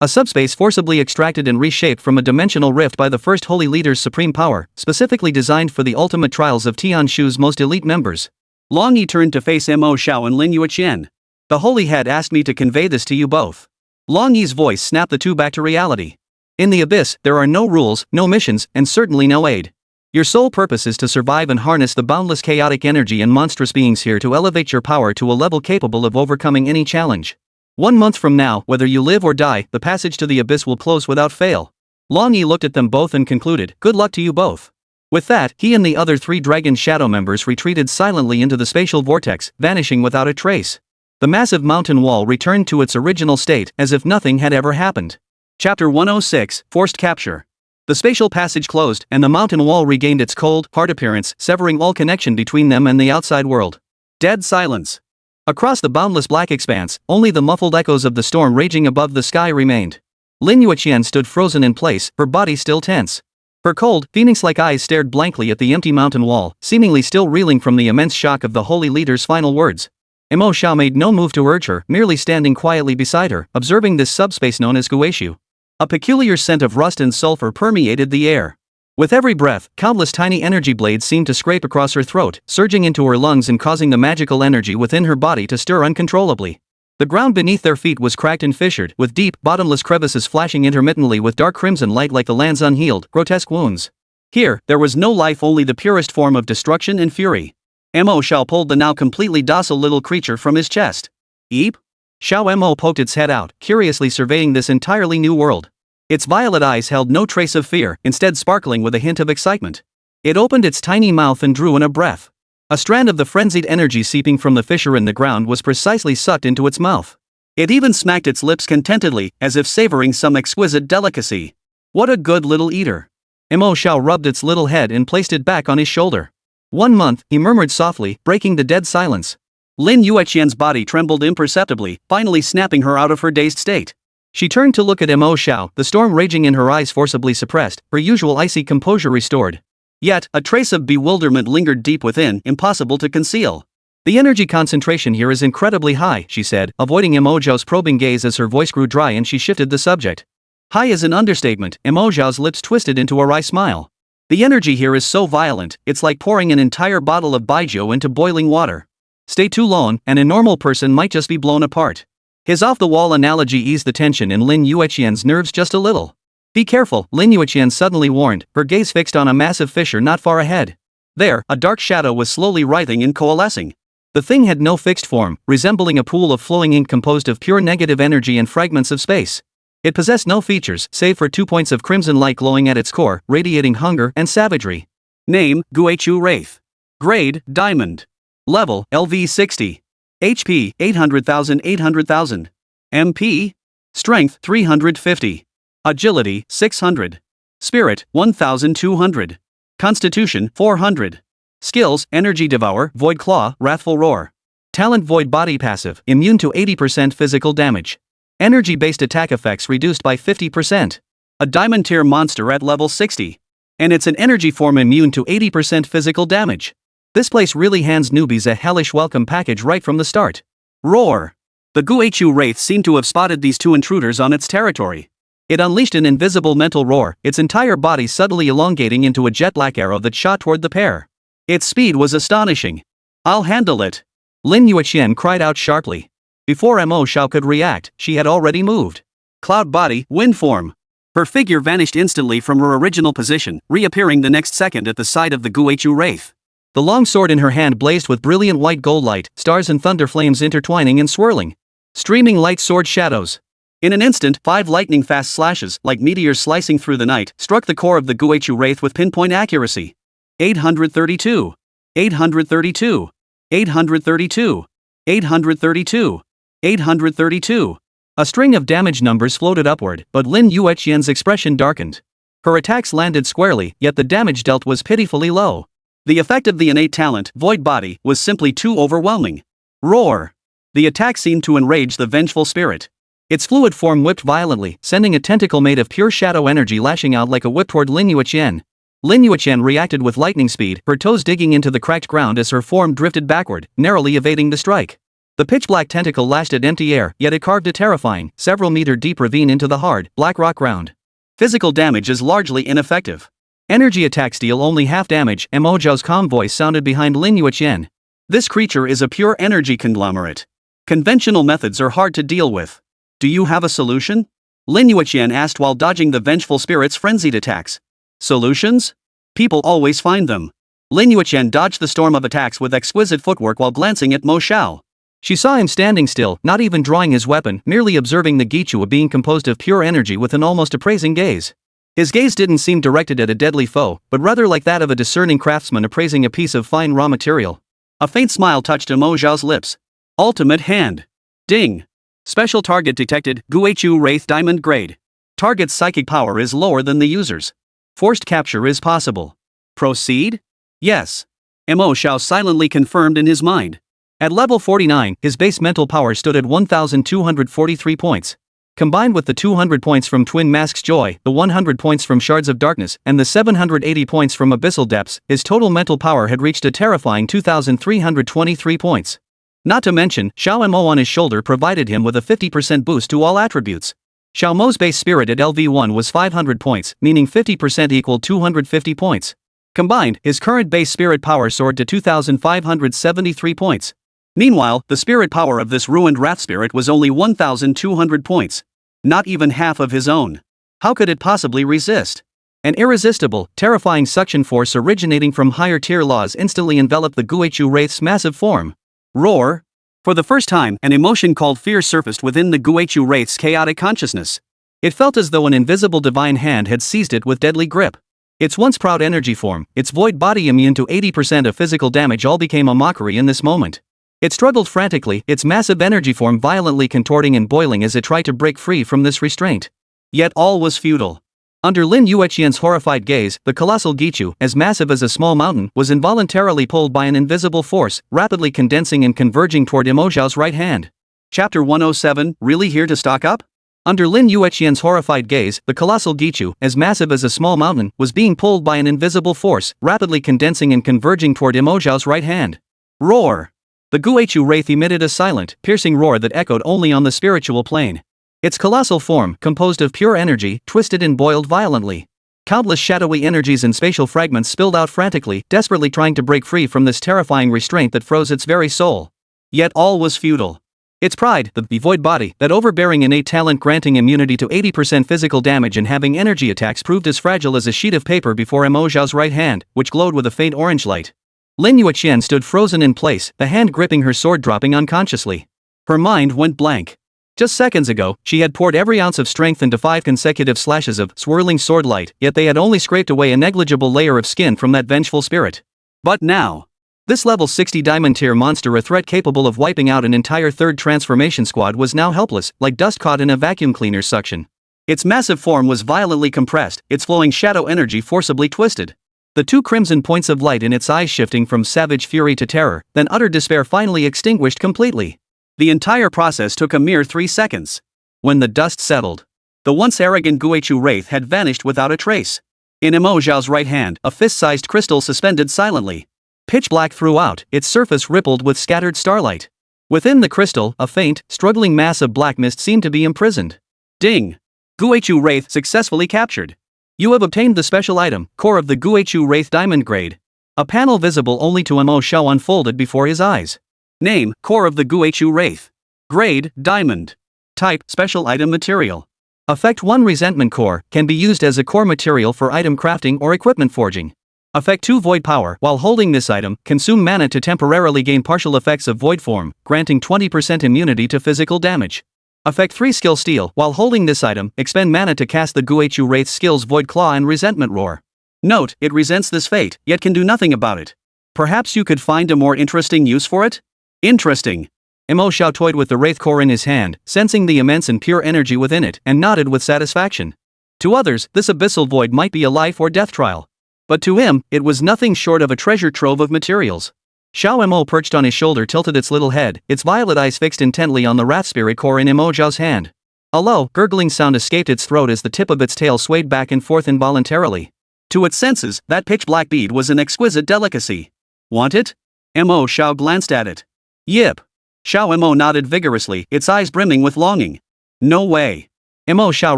A subspace forcibly extracted and reshaped from a dimensional rift by the First Holy Leader's supreme power, specifically designed for the ultimate trials of Tian Shu's most elite members." Lan Yi turned to face Mo Xiao and Lin Yueqian. "The Holy Head asked me to convey this to you both." Lan Yi's voice snapped the two back to reality. "In the Abyss, there are no rules, no missions, and certainly no aid. Your sole purpose is to survive and harness the boundless chaotic energy and monstrous beings here to elevate your power to a level capable of overcoming any challenge. 1 month from now, whether you live or die, the passage to the Abyss will close without fail." Lan Yi looked at them both and concluded, "Good luck to you both." With that, he and the other 3 Dragon Shadow members retreated silently into the spatial vortex, vanishing without a trace. The massive mountain wall returned to its original state, as if nothing had ever happened. Chapter 106, Forced Capture. The spatial passage closed, and the mountain wall regained its cold, hard appearance, severing all connection between them and the outside world. Dead silence. Across the boundless black expanse, only the muffled echoes of the storm raging above the sky remained. Lin Yueqian stood frozen in place, her body still tense. Her cold, phoenix-like eyes stared blankly at the empty mountain wall, seemingly still reeling from the immense shock of the Holy Leader's final words. Mo Xiao made no move to urge her, merely standing quietly beside her, observing this subspace known as guishu. A peculiar scent of rust and sulfur permeated the air. With every breath, countless tiny energy blades seemed to scrape across her throat, surging into her lungs and causing the magical energy within her body to stir uncontrollably. The ground beneath their feet was cracked and fissured, with deep, bottomless crevices flashing intermittently with dark crimson light like the land's unhealed, grotesque wounds. Here, there was no life, only the purest form of destruction and fury. Mo Xiao pulled the now completely docile little creature from his chest. Eep? Xiao Mo poked its head out, curiously surveying this entirely new world. Its violet eyes held no trace of fear, instead sparkling with a hint of excitement. It opened its tiny mouth and drew in a breath. A strand of the frenzied energy seeping from the fissure in the ground was precisely sucked into its mouth. It even smacked its lips contentedly, as if savoring some exquisite delicacy. What a good little eater. Mo Xiao rubbed its little head and placed it back on his shoulder. 1 month, he murmured softly, breaking the dead silence. Lin Yueqian's body trembled imperceptibly, finally snapping her out of her dazed state. She turned to look at Mo Xiao, the storm raging in her eyes forcibly suppressed, her usual icy composure restored. Yet, a trace of bewilderment lingered deep within, impossible to conceal. The energy concentration here is incredibly high, she said, avoiding Mo Xiao's probing gaze as her voice grew dry and she shifted the subject. High is an understatement, Mo Xiao's lips twisted into a wry smile. The energy here is so violent, it's like pouring an entire bottle of baijiu into boiling water. Stay too long, and a normal person might just be blown apart. His off-the-wall analogy eased the tension in Lin Yueqian's nerves just a little. Be careful, Lin Yueqian suddenly warned, her gaze fixed on a massive fissure not far ahead. There, a dark shadow was slowly writhing and coalescing. The thing had no fixed form, resembling a pool of flowing ink composed of pure negative energy and fragments of space. It possessed no features, save for 2 points of crimson light glowing at its core, radiating hunger and savagery. Name, Guichu Wraith. Grade, Diamond. Level, LV 60. HP, 800,000. MP? Strength, 350. Agility, 600. Spirit, 1,200. Constitution, 400. Skills, Energy Devour, Void Claw, Wrathful Roar. Talent Void Body Passive, immune to 80% physical damage. Energy-based attack effects reduced by 50%. A Diamond tier monster at level 60. And it's an energy form immune to 80% physical damage. This place really hands newbies a hellish welcome package right from the start. Roar! The Guichu Wraith seemed to have spotted these two intruders on its territory. It unleashed an invisible mental roar, its entire body suddenly elongating into a jet-black arrow that shot toward the pair. Its speed was astonishing. I'll handle it. Lin Yueqian cried out sharply. Before Mo Xiao could react, she had already moved. Cloud body, wind form. Her figure vanished instantly from her original position, reappearing the next second at the side of the Guichu Wraith. The long sword in her hand blazed with brilliant white gold light, stars and thunder flames intertwining and swirling. Streaming light sword shadows. In an instant, 5 lightning-fast slashes, like meteors slicing through the night, struck the core of the Guichu Wraith with pinpoint accuracy. 832. 832. 832. 832. 832. A string of damage numbers floated upward, but Lin Yueqian's expression darkened. Her attacks landed squarely, yet the damage dealt was pitifully low. The effect of the innate talent, Void Body, was simply too overwhelming. Roar! The attack seemed to enrage the vengeful spirit. Its fluid form whipped violently, sending a tentacle made of pure shadow energy lashing out like a whip toward Lin Yueqian. Lin Yueqian reacted with lightning speed, her toes digging into the cracked ground as her form drifted backward, narrowly evading the strike. The pitch-black tentacle lashed at empty air, yet it carved a terrifying, several-meter-deep ravine into the hard, black rock ground. Physical damage is largely ineffective. Energy attacks deal only half damage, Mo Xiao's calm voice sounded behind Lin Yueqian. This creature is a pure energy conglomerate. Conventional methods are hard to deal with. Do you have a solution? Lin Yueqian asked while dodging the vengeful spirit's frenzied attacks. Solutions? People always find them. Lin Yueqian dodged the storm of attacks with exquisite footwork while glancing at Mo Xiao. She saw him standing still, not even drawing his weapon, merely observing the Guichu being composed of pure energy with an almost appraising gaze. His gaze didn't seem directed at a deadly foe, but rather like that of a discerning craftsman appraising a piece of fine raw material. A faint smile touched Mo Xiao's lips. Ultimate hand. Ding. Special target detected, Guichu Wraith Diamond Grade. Target's psychic power is lower than the user's. Forced capture is possible. Proceed? Yes. Mo Xiao silently confirmed in his mind. At level 49, his base mental power stood at 1,243 points. Combined with the 200 points from Twin Mask's Joy, the 100 points from Shards of Darkness, and the 780 points from Abyssal Depths, his total mental power had reached a terrifying 2,323 points. Not to mention, Xiao Mo on his shoulder provided him with a 50% boost to all attributes. Xiao Mo's base spirit at LV1 was 500 points, meaning 50% equaled 250 points. Combined, his current base spirit power soared to 2,573 points. Meanwhile, the spirit power of this ruined wrath spirit was only 1,200 points. Not even half of his own. How could it possibly resist? An irresistible, terrifying suction force originating from higher tier laws instantly enveloped the Guichu Wraith's massive form. Roar! For the first time, an emotion called fear surfaced within the Guichu Wraith's chaotic consciousness. It felt as though an invisible divine hand had seized it with deadly grip. Its once proud energy form, its void body immune to 80% of physical damage, all became a mockery in this moment. It struggled frantically, its massive energy form violently contorting and boiling as it tried to break free from this restraint. Yet all was futile. Under Lin Yueqian's horrified gaze, the colossal Gichu, as massive as a small mountain, was involuntarily pulled by an invisible force, rapidly condensing and converging toward Mo Xiao's right hand. Chapter 107, Really Here to Stock Up? Under Lin Yueqian's horrified gaze, the colossal Gichu, as massive as a small mountain, was being pulled by an invisible force, rapidly condensing and converging toward Mo Xiao's right hand. Roar! The Guichu Wraith emitted a silent, piercing roar that echoed only on the spiritual plane. Its colossal form, composed of pure energy, twisted and boiled violently. Countless shadowy energies and spatial fragments spilled out frantically, desperately trying to break free from this terrifying restraint that froze its very soul. Yet all was futile. Its pride, the void body, that overbearing innate talent granting immunity to 80% physical damage and having energy attacks, proved as fragile as a sheet of paper before Mo Xiao's right hand, which glowed with a faint orange light. Lin Yueqian stood frozen in place, the hand gripping her sword dropping unconsciously. Her mind went blank. Just seconds ago, she had poured every ounce of strength into 5 consecutive slashes of swirling sword light, yet they had only scraped away a negligible layer of skin from that vengeful spirit. But now, this level 60 diamond tier monster, a threat capable of wiping out an entire third transformation squad, was now helpless, like dust caught in a vacuum cleaner's suction. Its massive form was violently compressed, its flowing shadow energy forcibly twisted. The 2 crimson points of light in its eyes shifting from savage fury to terror, then utter despair, finally extinguished completely. The entire process took a mere 3 seconds. When the dust settled, the once arrogant Guichu Wraith had vanished without a trace. In Mo Xiao's right hand, a fist-sized crystal suspended silently. Pitch black throughout, its surface rippled with scattered starlight. Within the crystal, a faint, struggling mass of black mist seemed to be imprisoned. Ding! Guichu Wraith successfully captured. You have obtained the special item, Core of the Guichu Wraith Diamond Grade. A panel visible only to Mo Xiao unfolded before his eyes. Name, Core of the Guichu Wraith. Grade, Diamond. Type, Special Item Material. Effect 1 Resentment Core, can be used as a core material for item crafting or equipment forging. Effect 2 Void Power, while holding this item, consume mana to temporarily gain partial effects of void form, granting 20% immunity to physical damage. Effect 3 Skill Steal, while holding this item, expend mana to cast the Guichu Wraith's skills Void Claw and Resentment Roar. Note, it resents this fate, yet can do nothing about it. Perhaps you could find a more interesting use for it? Interesting. Mo Xiao toyed with the Wraith Core in his hand, sensing the immense and pure energy within it, and nodded with satisfaction. To others, this abyssal void might be a life or death trial. But to him, it was nothing short of a treasure trove of materials. Xiao Mo perched on his shoulder tilted its little head, its violet eyes fixed intently on the Wrath Spirit Core in Mo Xiao's hand. A low, gurgling sound escaped its throat as the tip of its tail swayed back and forth involuntarily. To its senses, that pitch-black bead was an exquisite delicacy. Want it? Mo Xiao glanced at it. Yip. Xiao Mo nodded vigorously, its eyes brimming with longing. No way. Mo Xiao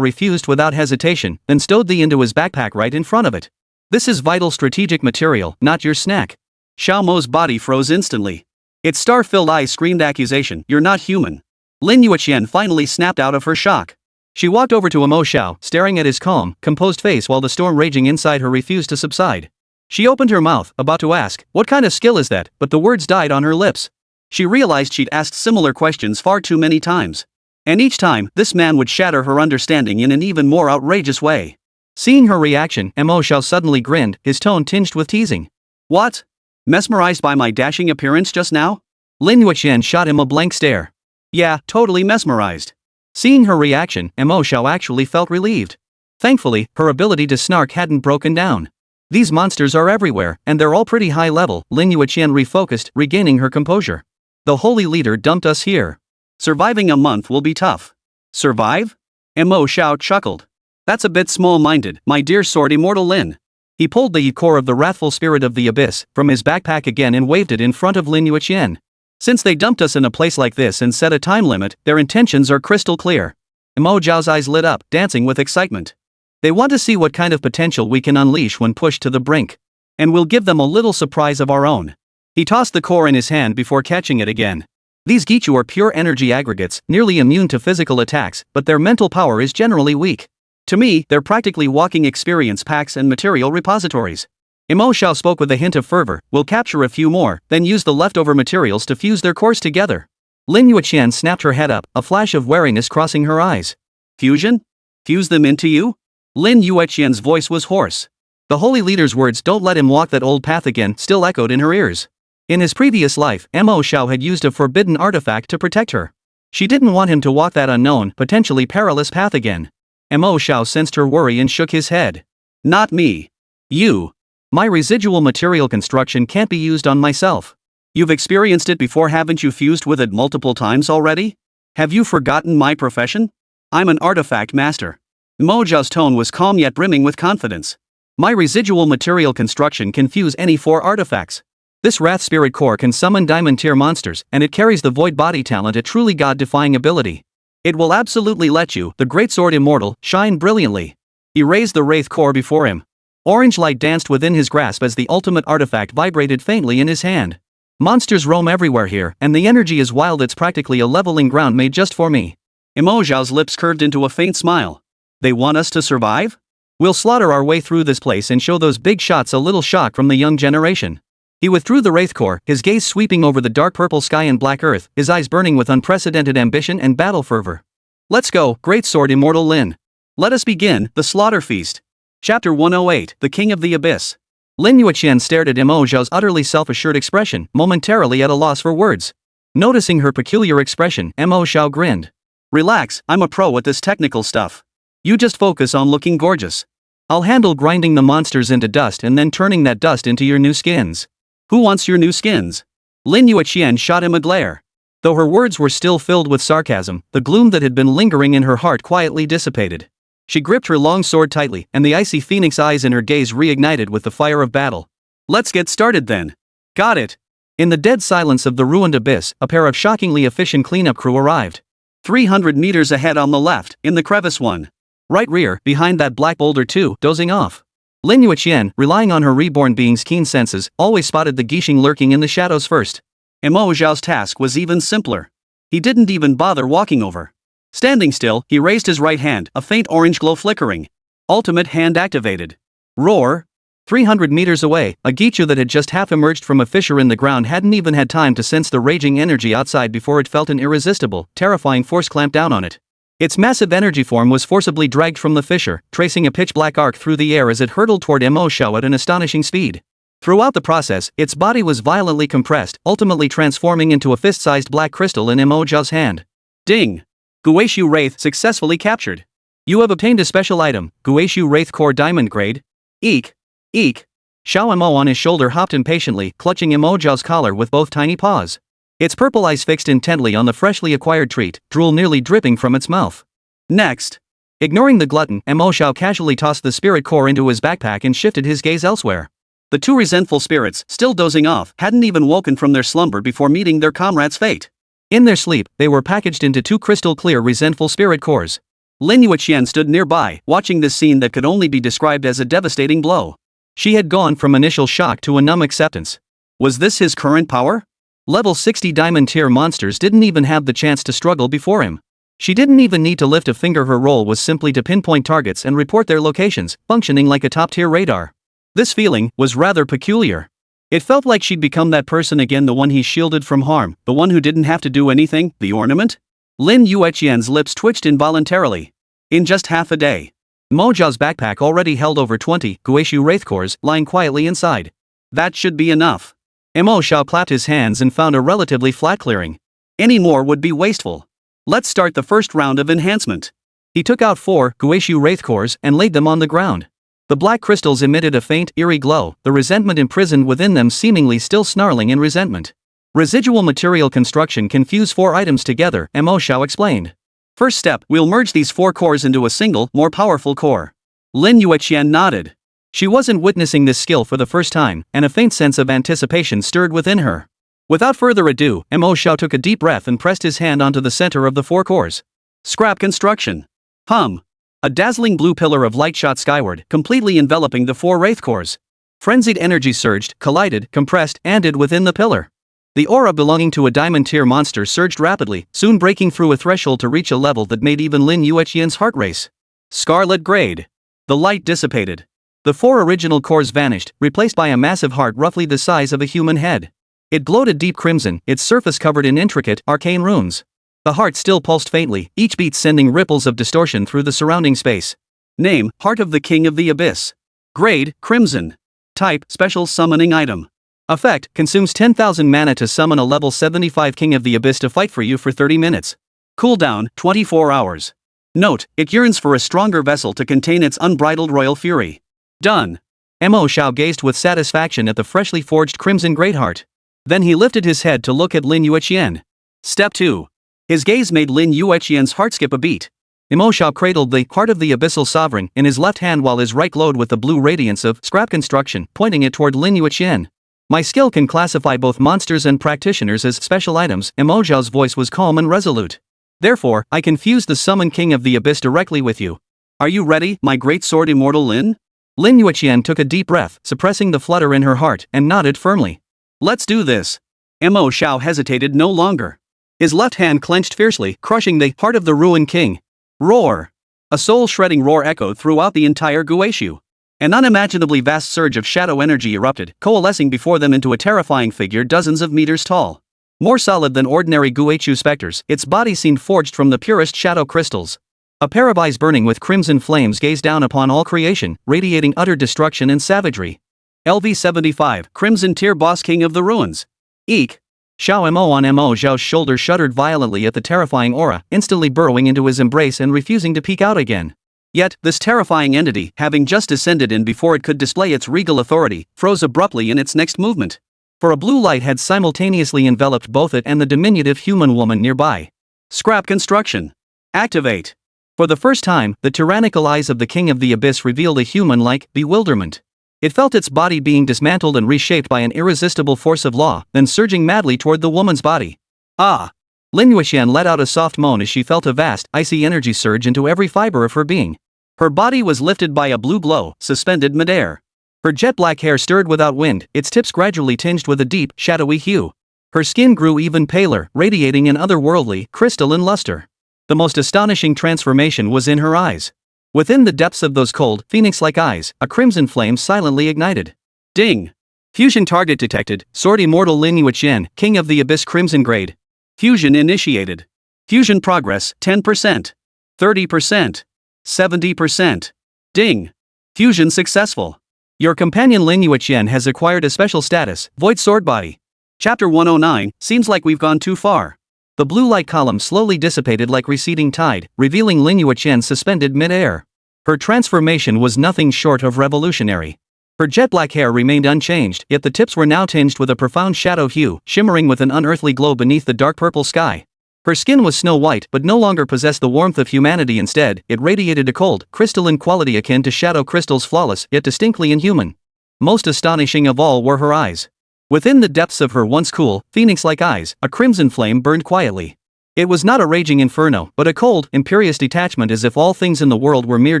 refused without hesitation, then stowed the into his backpack right in front of it. This is vital strategic material, not your snack. Xiao Mo's body froze instantly. Its star-filled eyes screamed accusation, you're not human. Lin Yueqian finally snapped out of her shock. She walked over to Mo Xiao, staring at his calm, composed face while the storm raging inside her refused to subside. She opened her mouth, about to ask, what kind of skill is that, but the words died on her lips. She realized she'd asked similar questions far too many times. And each time, this man would shatter her understanding in an even more outrageous way. Seeing her reaction, Mo Xiao suddenly grinned, his tone tinged with teasing. What? Mesmerized by my dashing appearance just now? Lin Yueqian shot him a blank stare. Yeah, totally mesmerized. Seeing her reaction, Mo Xiao actually felt relieved. Thankfully, her ability to snark hadn't broken down. These monsters are everywhere, and they're all pretty high level. Lin Yueqian refocused, regaining her composure. The holy leader dumped us here. Surviving a month will be tough. Survive? Mo Xiao chuckled. That's a bit small-minded, my dear Sword Immortal Lin. He pulled the core of the wrathful spirit of the abyss from his backpack again and waved it in front of Lin Yueqian. Since they dumped us in a place like this and set a time limit, their intentions are crystal clear. Mo Xiao's eyes lit up, dancing with excitement. They want to see what kind of potential we can unleash when pushed to the brink. And we'll give them a little surprise of our own. He tossed the core in his hand before catching it again. These Gichu are pure energy aggregates, nearly immune to physical attacks, but their mental power is generally weak. To me, they're practically walking experience packs and material repositories. Mo Xiao spoke with a hint of fervor. We'll capture a few more, then use the leftover materials to fuse their cores together. Lin Yueqian snapped her head up, a flash of wariness crossing her eyes. Fusion? Fuse them into you? Lin Yueqian's voice was hoarse. The holy leader's words, "Don't let him walk that old path again," still echoed in her ears. In his previous life, Mo Xiao had used a forbidden artifact to protect her. She didn't want him to walk that unknown, potentially perilous path again. Mo Xiao sensed her worry and shook his head. Not me. You. My residual material construction can't be used on myself. You've experienced it before, haven't you? Fused with it multiple times already? Have you forgotten my profession? I'm an artifact master. Mo Xiao's tone was calm yet brimming with confidence. My residual material construction can fuse any 4 artifacts. This Wrath Spirit Core can summon Diamond Tier monsters, and it carries the Void Body talent, a truly god-defying ability. It will absolutely let you, the great Sword Immortal, shine brilliantly. He raised the Wraith Core before him. Orange light danced within his grasp as the ultimate artifact vibrated faintly in his hand. Monsters roam everywhere here, and the energy is wild. It's practically a leveling ground made just for me. Mo Xiao's lips curved into a faint smile. They want us to survive? We'll slaughter our way through this place and show those big shots a little shock from the young generation. He withdrew the Wraith Core, his gaze sweeping over the dark purple sky and black earth, his eyes burning with unprecedented ambition and battle fervor. Let's go, great Sword Immortal Lin. Let us begin the slaughter feast. Chapter 108, The King of the Abyss. Lin Yueqian stared at Mo Xiao's utterly self-assured expression, momentarily at a loss for words. Noticing her peculiar expression, Mo Xiao grinned. Relax, I'm a pro at this technical stuff. You just focus on looking gorgeous. I'll handle grinding the monsters into dust and then turning that dust into your new skins. Who wants your new skins? Lin Yueqian shot him a glare. Though her words were still filled with sarcasm, the gloom that had been lingering in her heart quietly dissipated. She gripped her long sword tightly, and the icy phoenix eyes in her gaze reignited with the fire of battle. Let's get started then. Got it. In the dead silence of the ruined abyss, a pair of shockingly efficient cleanup crew arrived. 300 meters ahead on the left, in the crevice 1. Right rear, behind that black boulder 2, dozing off. Lin Yueqian, relying on her reborn being's keen senses, always spotted the Gixing lurking in the shadows first. Mo Xiao's task was even simpler. He didn't even bother walking over. Standing still, he raised his right hand, a faint orange glow flickering. Ultimate hand activated. Roar! 300 meters away, a Gichu that had just half emerged from a fissure in the ground hadn't even had time to sense the raging energy outside before it felt an irresistible, terrifying force clamp down on it. Its massive energy form was forcibly dragged from the fissure, tracing a pitch-black arc through the air as it hurtled toward Mo Xiao at an astonishing speed. Throughout the process, its body was violently compressed, ultimately transforming into a fist-sized black crystal in Mo Xiao's hand. Ding! Guishu Wraith successfully captured. You have obtained a special item, Guishu Wraith Core Diamond Grade. Eek! Eek! Xiao Mo on his shoulder hopped impatiently, clutching Mo Xiao's collar with both tiny paws. Its purple eyes fixed intently on the freshly acquired treat, drool nearly dripping from its mouth. Next! Ignoring the glutton, Mo Xiao casually tossed the spirit core into his backpack and shifted his gaze elsewhere. The 2 resentful spirits, still dozing off, hadn't even woken from their slumber before meeting their comrade's fate. In their sleep, they were packaged into 2 crystal-clear resentful spirit cores. Lin Yueqian stood nearby, watching this scene that could only be described as a devastating blow. She had gone from initial shock to a numb acceptance. Was this his current power? Level 60 Diamond Tier monsters didn't even have the chance to struggle before him. She didn't even need to lift a finger. Her role was simply to pinpoint targets and report their locations, functioning like a top-tier radar. This feeling was rather peculiar. It felt like she'd become that person again, the one he shielded from harm, the one who didn't have to do anything, the ornament? Lin Yueqian's lips twitched involuntarily. In just half a day, Mo Xiao's backpack already held over 20 Guishu Wraith cores lying quietly inside. That should be enough. Mo Xiao clapped his hands and found a relatively flat clearing. Any more would be wasteful. Let's start the first round of enhancement. He took out 4 Guishu Wraith cores and laid them on the ground. The black crystals emitted a faint, eerie glow, the resentment imprisoned within them seemingly still snarling in resentment. Residual material construction can fuse 4 items together, Mo Xiao explained. First step, we'll merge these 4 cores into a single, more powerful core. Lin Yueqian nodded. She wasn't witnessing this skill for the first time, and a faint sense of anticipation stirred within her. Without further ado, Mo Xiao took a deep breath and pressed his hand onto the center of the four cores. Scrap construction. Hum. A dazzling blue pillar of light shot skyward, completely enveloping the four wraith cores. Frenzied energy surged, collided, compressed, and hid within the pillar. The aura belonging to a diamond-tier monster surged rapidly, soon breaking through a threshold to reach a level that made even Lin Yueqian's heart race. Scarlet grade. The light dissipated. The four original cores vanished, replaced by a massive heart roughly the size of a human head. It glowed a deep crimson, its surface covered in intricate, arcane runes. The heart still pulsed faintly, each beat sending ripples of distortion through the surrounding space. Name, Heart of the King of the Abyss. Grade, Crimson. Type, Special Summoning Item. Effect, consumes 10,000 mana to summon a level 75 King of the Abyss to fight for you for 30 minutes. Cooldown, 24 hours. Note, it yearns for a stronger vessel to contain its unbridled royal fury. Done. Mo Xiao gazed with satisfaction at the freshly forged Crimson Greatheart. Then he lifted his head to look at Lin Yueqian. Step 2. His gaze made Lin Yueqian's heart skip a beat. Mo Xiao cradled the Heart of the Abyssal Sovereign in his left hand while his right glowed with the blue radiance of scrap construction, pointing it toward Lin Yueqian. My skill can classify both monsters and practitioners as special items. Mo Xiao's voice was calm and resolute. Therefore, I can fuse the Summon King of the Abyss directly with you. Are you ready, my great Sword Immortal Lin? Lin Yueqian took a deep breath, suppressing the flutter in her heart, and nodded firmly. Let's do this. Mo Xiao hesitated no longer. His left hand clenched fiercely, crushing the Heart of the Ruined King. Roar! A soul-shredding roar echoed throughout the entire Guishu. An unimaginably vast surge of shadow energy erupted, coalescing before them into a terrifying figure dozens of meters tall. More solid than ordinary Guishu specters, its body seemed forged from the purest shadow crystals. A pair of eyes burning with crimson flames gazed down upon all creation, radiating utter destruction and savagery. LV-75, Crimson Tier Boss King of the Ruins. Eek! Xiao Mo on Mo Xiao's shoulder shuddered violently at the terrifying aura, instantly burrowing into his embrace and refusing to peek out again. Yet, this terrifying entity, having just descended in before it could display its regal authority, froze abruptly in its next movement. For a blue light had simultaneously enveloped both it and the diminutive human woman nearby. Scrap construction. Activate. For the first time, the tyrannical eyes of the King of the Abyss revealed a human-like bewilderment. It felt its body being dismantled and reshaped by an irresistible force of law, then surging madly toward the woman's body. Ah! Lin Yueqian let out a soft moan as she felt a vast, icy energy surge into every fiber of her being. Her body was lifted by a blue glow, suspended midair. Her jet-black hair stirred without wind, its tips gradually tinged with a deep, shadowy hue. Her skin grew even paler, radiating an otherworldly, crystalline luster. The most astonishing transformation was in her eyes. Within the depths of those cold, phoenix-like eyes, a crimson flame silently ignited. Ding! Fusion target detected, Sword Immortal Lin Yueqian, King of the Abyss Crimson Grade. Fusion initiated. Fusion progress, 10%. 30%. 70%. Ding! Fusion successful. Your companion Lin Yueqian has acquired a special status, Void Sword Body. Chapter 109, seems like we've gone too far. The blue light column slowly dissipated like receding tide, revealing Lin Yueqian suspended mid-air. Her transformation was nothing short of revolutionary. Her jet-black hair remained unchanged, yet the tips were now tinged with a profound shadow hue, shimmering with an unearthly glow beneath the dark purple sky. Her skin was snow-white but no longer possessed the warmth of humanity. Instead, it radiated a cold, crystalline quality akin to shadow crystals, flawless yet distinctly inhuman. Most astonishing of all were her eyes. Within the depths of her once cool, phoenix-like eyes, a crimson flame burned quietly. It was not a raging inferno, but a cold, imperious detachment, as if all things in the world were mere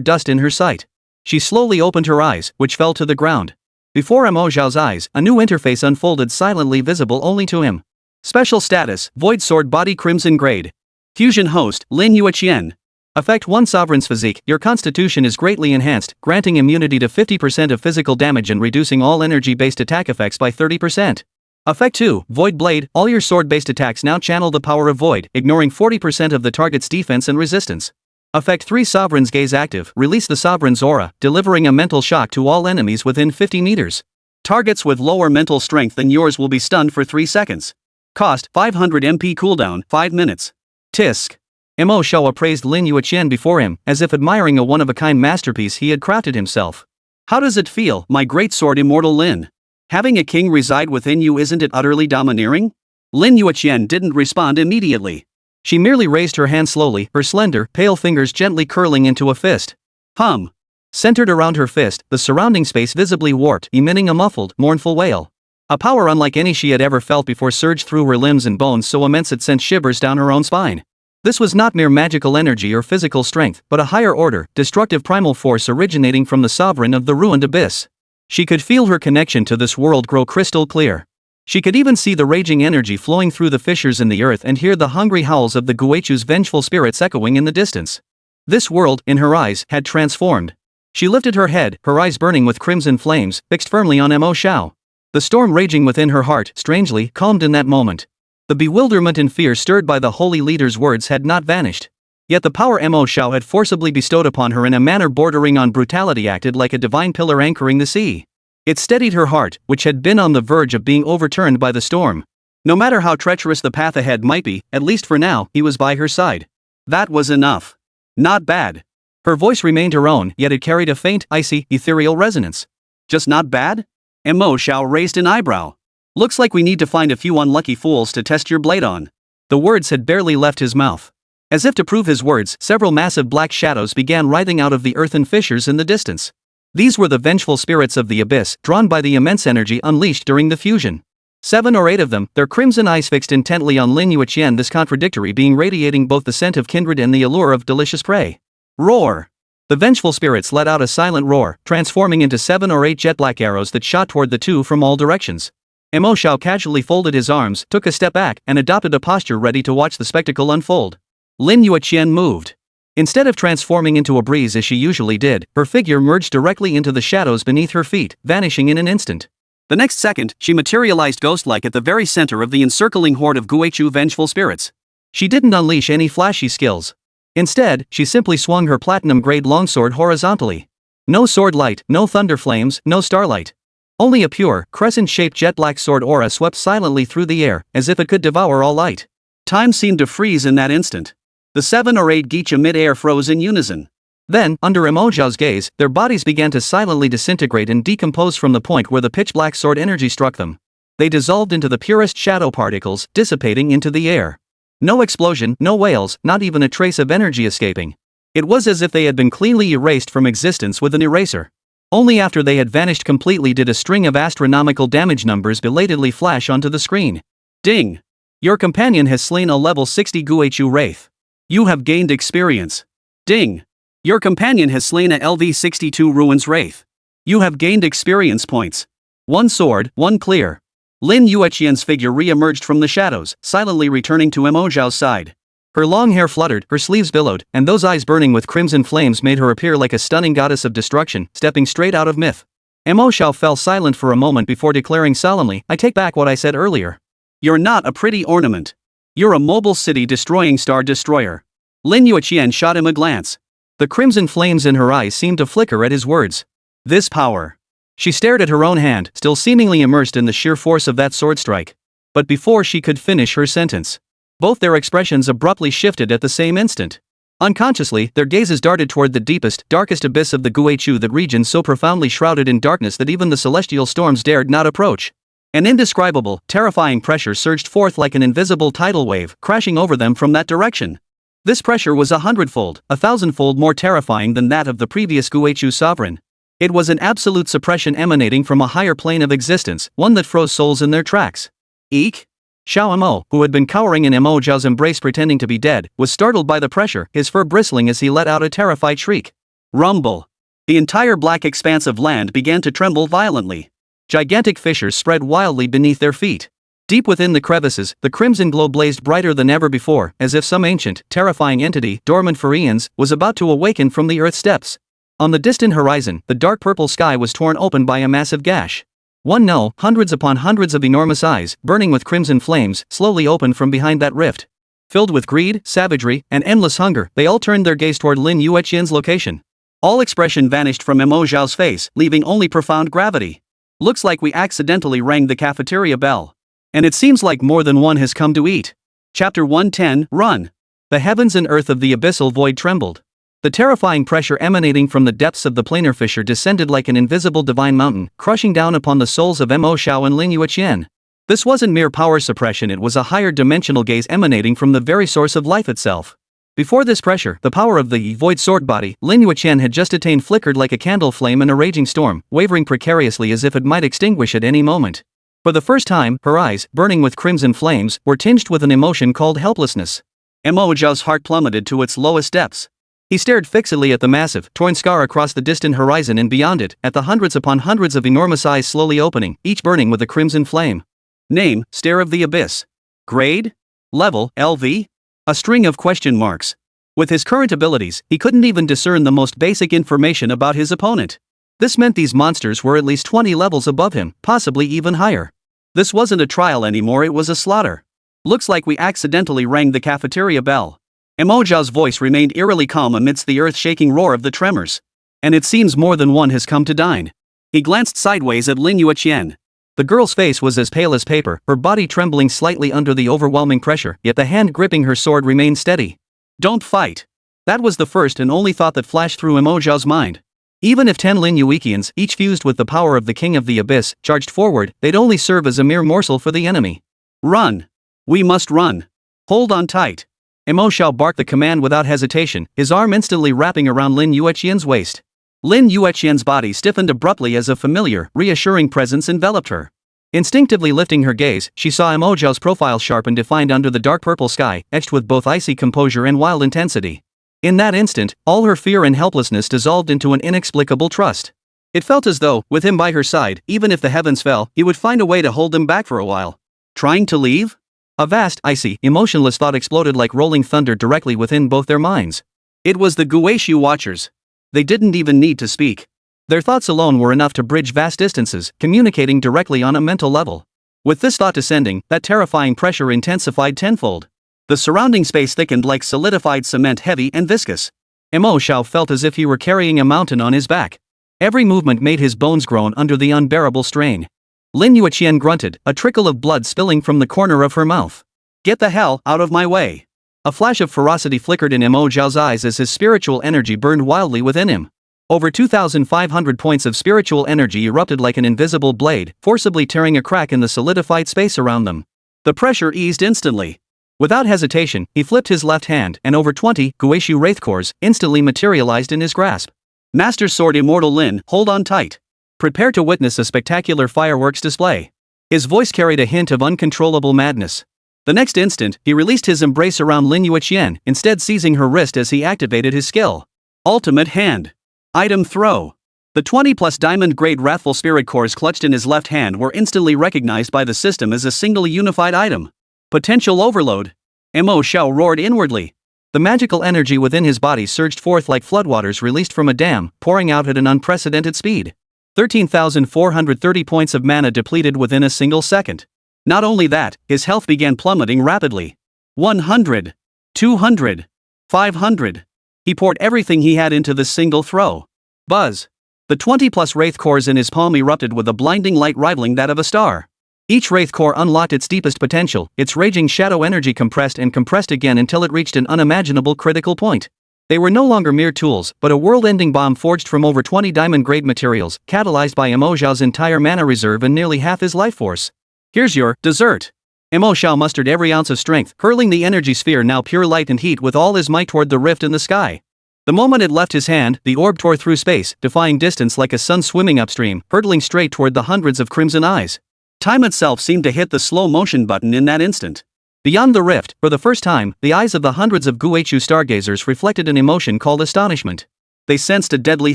dust in her sight. She slowly opened her eyes, which fell to the ground. Before Mo Xiao's eyes, a new interface unfolded, silently visible only to him. Special status, Void Sword Body Crimson Grade. Fusion host, Lin Yueqian. Effect 1 Sovereign's Physique, your constitution is greatly enhanced, granting immunity to 50% of physical damage and reducing all energy-based attack effects by 30%. Effect 2, Void Blade, all your sword-based attacks now channel the power of Void, ignoring 40% of the target's defense and resistance. Effect 3 Sovereign's Gaze active, release the Sovereign's aura, delivering a mental shock to all enemies within 50 meters. Targets with lower mental strength than yours will be stunned for 3 seconds. Cost, 500 MP cooldown, 5 minutes. Tisk. Mo Xiao appraised Lin Yueqian before him, as if admiring a one-of-a-kind masterpiece he had crafted himself. How does it feel, my great Sword Immortal Lin? Having a king reside within you, isn't it utterly domineering? Lin Yueqian didn't respond immediately. She merely raised her hand slowly, her slender, pale fingers gently curling into a fist. Hum. Centered around her fist, the surrounding space visibly warped, emitting a muffled, mournful wail. A power unlike any she had ever felt before surged through her limbs and bones so immense it sent shivers down her own spine. This was not mere magical energy or physical strength, but a higher order, destructive primal force originating from the sovereign of the ruined abyss. She could feel her connection to this world grow crystal clear. She could even see the raging energy flowing through the fissures in the earth and hear the hungry howls of the Guichu's vengeful spirits echoing in the distance. This world, in her eyes, had transformed. She lifted her head, her eyes burning with crimson flames, fixed firmly on Mo Xiao. The storm raging within her heart, strangely, calmed in that moment. The bewilderment and fear stirred by the holy leader's words had not vanished. Yet the power Mo Xiao had forcibly bestowed upon her in a manner bordering on brutality acted like a divine pillar anchoring the sea. It steadied her heart, which had been on the verge of being overturned by the storm. No matter how treacherous the path ahead might be, at least for now, he was by her side. That was enough. Not bad. Her voice remained her own, yet it carried a faint, icy, ethereal resonance. Just not bad? Mo Xiao raised an eyebrow. Looks like we need to find a few unlucky fools to test your blade on. The words had barely left his mouth. As if to prove his words, several massive black shadows began writhing out of the earthen fissures in the distance. These were the vengeful spirits of the abyss, drawn by the immense energy unleashed during the fusion. 7 or 8 of them, their crimson eyes fixed intently on Lin Yueqian, this contradictory being radiating both the scent of kindred and the allure of delicious prey. Roar! The vengeful spirits let out a silent roar, transforming into 7 or 8 jet-black arrows that shot toward the two from all directions. Mo Xiao casually folded his arms, took a step back, and adopted a posture ready to watch the spectacle unfold. Lin Yueqian moved. Instead of transforming into a breeze as she usually did, her figure merged directly into the shadows beneath her feet, vanishing in an instant. The next second, she materialized ghost-like at the very center of the encircling horde of Guichu vengeful spirits. She didn't unleash any flashy skills. Instead, she simply swung her platinum-grade longsword horizontally. No sword light, no thunder flames, no starlight. Only a pure, crescent-shaped jet-black sword aura swept silently through the air, as if it could devour all light. Time seemed to freeze in that instant. The 7 or 8 geisha mid-air froze in unison. Then, under Mo Xiao's gaze, their bodies began to silently disintegrate and decompose from the point where the pitch-black sword energy struck them. They dissolved into the purest shadow particles, dissipating into the air. No explosion, no wails, not even a trace of energy escaping. It was as if they had been cleanly erased from existence with an eraser. Only after they had vanished completely did a string of astronomical damage numbers belatedly flash onto the screen. Ding! Your companion has slain a level 60 Guichu Wraith. You have gained experience. Ding! Your companion has slain a LV 62 Ruins Wraith. You have gained experience points. 1 sword, 1 clear. Lin Yueqian's figure re-emerged from the shadows, silently returning to Mo Xiao's side. Her long hair fluttered, her sleeves billowed, and those eyes burning with crimson flames made her appear like a stunning goddess of destruction, stepping straight out of myth. Mo Xiao fell silent for a moment before declaring solemnly, "I take back what I said earlier. You're not a pretty ornament. You're a mobile city-destroying star destroyer." Lin Yueqian shot him a glance. The crimson flames in her eyes seemed to flicker at his words. This power. She stared at her own hand, still seemingly immersed in the sheer force of that sword strike. But before she could finish her sentence, both their expressions abruptly shifted at the same instant. Unconsciously, their gazes darted toward the deepest, darkest abyss of the Guichu, that region so profoundly shrouded in darkness that even the celestial storms dared not approach. An indescribable, terrifying pressure surged forth like an invisible tidal wave, crashing over them from that direction. This pressure was 100-fold, 1,000-fold more terrifying than that of the previous Guichu sovereign. It was an absolute suppression emanating from a higher plane of existence, one that froze souls in their tracks. Eek! Xiao Mo, who had been cowering in Mo Xiao's embrace pretending to be dead, was startled by the pressure, his fur bristling as he let out a terrified shriek. Rumble! The entire black expanse of land began to tremble violently. Gigantic fissures spread wildly beneath their feet. Deep within the crevices, the crimson glow blazed brighter than ever before, as if some ancient, terrifying entity, dormant for eons, was about to awaken from the earth's depths. On the distant horizon, the dark purple sky was torn open by a massive gash. Hundreds upon hundreds of enormous eyes, burning with crimson flames, slowly opened from behind that rift. Filled with greed, savagery, and endless hunger, they all turned their gaze toward Lin Yueqian's location. All expression vanished from Mo Xiao's face, leaving only profound gravity. Looks like we accidentally rang the cafeteria bell. And it seems like more than one has come to eat. Chapter 110, Run. The heavens and earth of the abyssal void trembled. The terrifying pressure emanating from the depths of the planar fissure descended like an invisible divine mountain, crushing down upon the souls of Mo Xiao and Lin Yueqian. This wasn't mere power suppression, it was a higher dimensional gaze emanating from the very source of life itself. Before this pressure, the power of the void sword body, Lin Yueqian had just attained flickered like a candle flame in a raging storm, wavering precariously as if it might extinguish at any moment. For the first time, her eyes, burning with crimson flames, were tinged with an emotion called helplessness. Mo Xiao's heart plummeted to its lowest depths. He stared fixedly at the massive, torn scar across the distant horizon and beyond it, at the hundreds upon hundreds of enormous eyes slowly opening, each burning with a crimson flame. Name, Stare of the Abyss. Grade? Level, LV? A string of question marks. With his current abilities, he couldn't even discern the most basic information about his opponent. This meant these monsters were at least 20 levels above him, possibly even higher. This wasn't a trial anymore, it was a slaughter. Looks like we accidentally rang the cafeteria bell. Mo Xiao's voice remained eerily calm amidst the earth-shaking roar of the tremors. And it seems more than one has come to dine. He glanced sideways at Lin Yueqian. The girl's face was as pale as paper, her body trembling slightly under the overwhelming pressure, yet the hand gripping her sword remained steady. Don't fight. That was the first and only thought that flashed through Mo Xiao's mind. Even if 10 Lin Yueqians, each fused with the power of the King of the Abyss, charged forward, they'd only serve as a mere morsel for the enemy. Run! We must run! Hold on tight! Mo Xiao barked the command without hesitation, his arm instantly wrapping around Lin Yueqian's waist. Lin Yueqian's body stiffened abruptly as a familiar, reassuring presence enveloped her. Instinctively lifting her gaze, she saw Mo Xiao's profile sharp and defined under the dark purple sky, etched with both icy composure and wild intensity. In that instant, all her fear and helplessness dissolved into an inexplicable trust. It felt as though, with him by her side, even if the heavens fell, he would find a way to hold them back for a while. Trying to leave? A vast, icy, emotionless thought exploded like rolling thunder directly within both their minds. It was the Guishu Watchers. They didn't even need to speak. Their thoughts alone were enough to bridge vast distances, communicating directly on a mental level. With this thought descending, that terrifying pressure intensified tenfold. The surrounding space thickened like solidified cement, heavy and viscous. Mo Xiao felt as if he were carrying a mountain on his back. Every movement made his bones groan under the unbearable strain. Lin Yueqian grunted, a trickle of blood spilling from the corner of her mouth. Get the hell out of my way! A flash of ferocity flickered in Mo Xiao's eyes as his spiritual energy burned wildly within him. Over 2,500 points of spiritual energy erupted like an invisible blade, forcibly tearing a crack in the solidified space around them. The pressure eased instantly. Without hesitation, he flipped his left hand, and over 20 Guishu Wraith Cores instantly materialized in his grasp. Master Sword Immortal Lin, hold on tight. Prepare to witness a spectacular fireworks display. His voice carried a hint of uncontrollable madness. The next instant, he released his embrace around Lin Yueqian, instead seizing her wrist as he activated his skill. Ultimate Hand. Item Throw. The 20+ diamond-grade Wrathful Spirit Cores clutched in his left hand were instantly recognized by the system as a single unified item. Potential Overload. Mo Xiao roared inwardly. The magical energy within his body surged forth like floodwaters released from a dam, pouring out at an unprecedented speed. 13,430 points of mana depleted within a single second. Not only that, his health began plummeting rapidly. 100. 200. 500. He poured everything he had into this single throw. Buzz. The 20+ Wraith Cores in his palm erupted with a blinding light rivaling that of a star. Each Wraith Core unlocked its deepest potential, its raging shadow energy compressed and compressed again until it reached an unimaginable critical point. They were no longer mere tools, but a world-ending bomb forged from over 20 diamond-grade materials, catalyzed by Mo Xiao's entire mana reserve and nearly half his life force. Here's your dessert. Mo Xiao mustered every ounce of strength, hurling the energy sphere, now pure light and heat, with all his might toward the rift in the sky. The moment it left his hand, the orb tore through space, defying distance like a sun swimming upstream, hurtling straight toward the hundreds of crimson eyes. Time itself seemed to hit the slow motion button in that instant. Beyond the rift, for the first time, the eyes of the hundreds of Guishu stargazers reflected an emotion called astonishment. They sensed a deadly